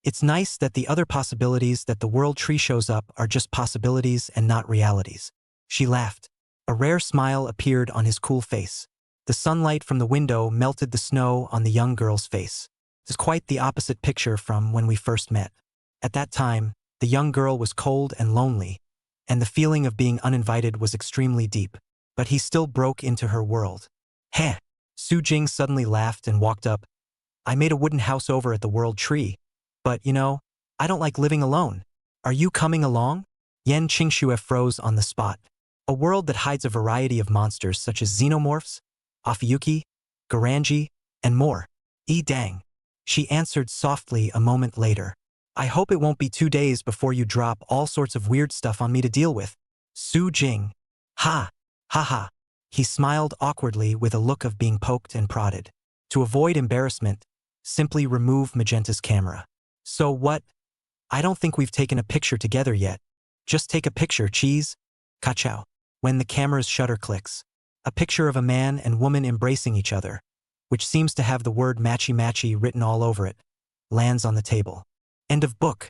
It's nice that the other possibilities that the world tree shows up are just possibilities and not realities. She laughed. A rare smile appeared on his cool face. The sunlight from the window melted the snow on the young girl's face. It's quite the opposite picture from when we first met. At that time, the young girl was cold and lonely, and the feeling of being uninvited was extremely deep. But he still broke into her world. Heh! Su Jing suddenly laughed and walked up. I made a wooden house over at the world tree. But, you know, I don't like living alone. Are you coming along? Yen Qingxue froze on the spot. A world that hides a variety of monsters such as xenomorphs, Afiyuki, Garanji, and more. Dang. She answered softly a moment later. I hope it won't be 2 days before you drop all sorts of weird stuff on me to deal with. Su Jing. Ha! Ha ha. He smiled awkwardly with a look of being poked and prodded. To avoid embarrassment, simply remove Magenta's camera. So what? I don't think we've taken a picture together yet. Just take a picture, cheese. Ka-chow. When the camera's shutter clicks, a picture of a man and woman embracing each other, which seems to have the word matchy-matchy written all over it, lands on the table. End of book.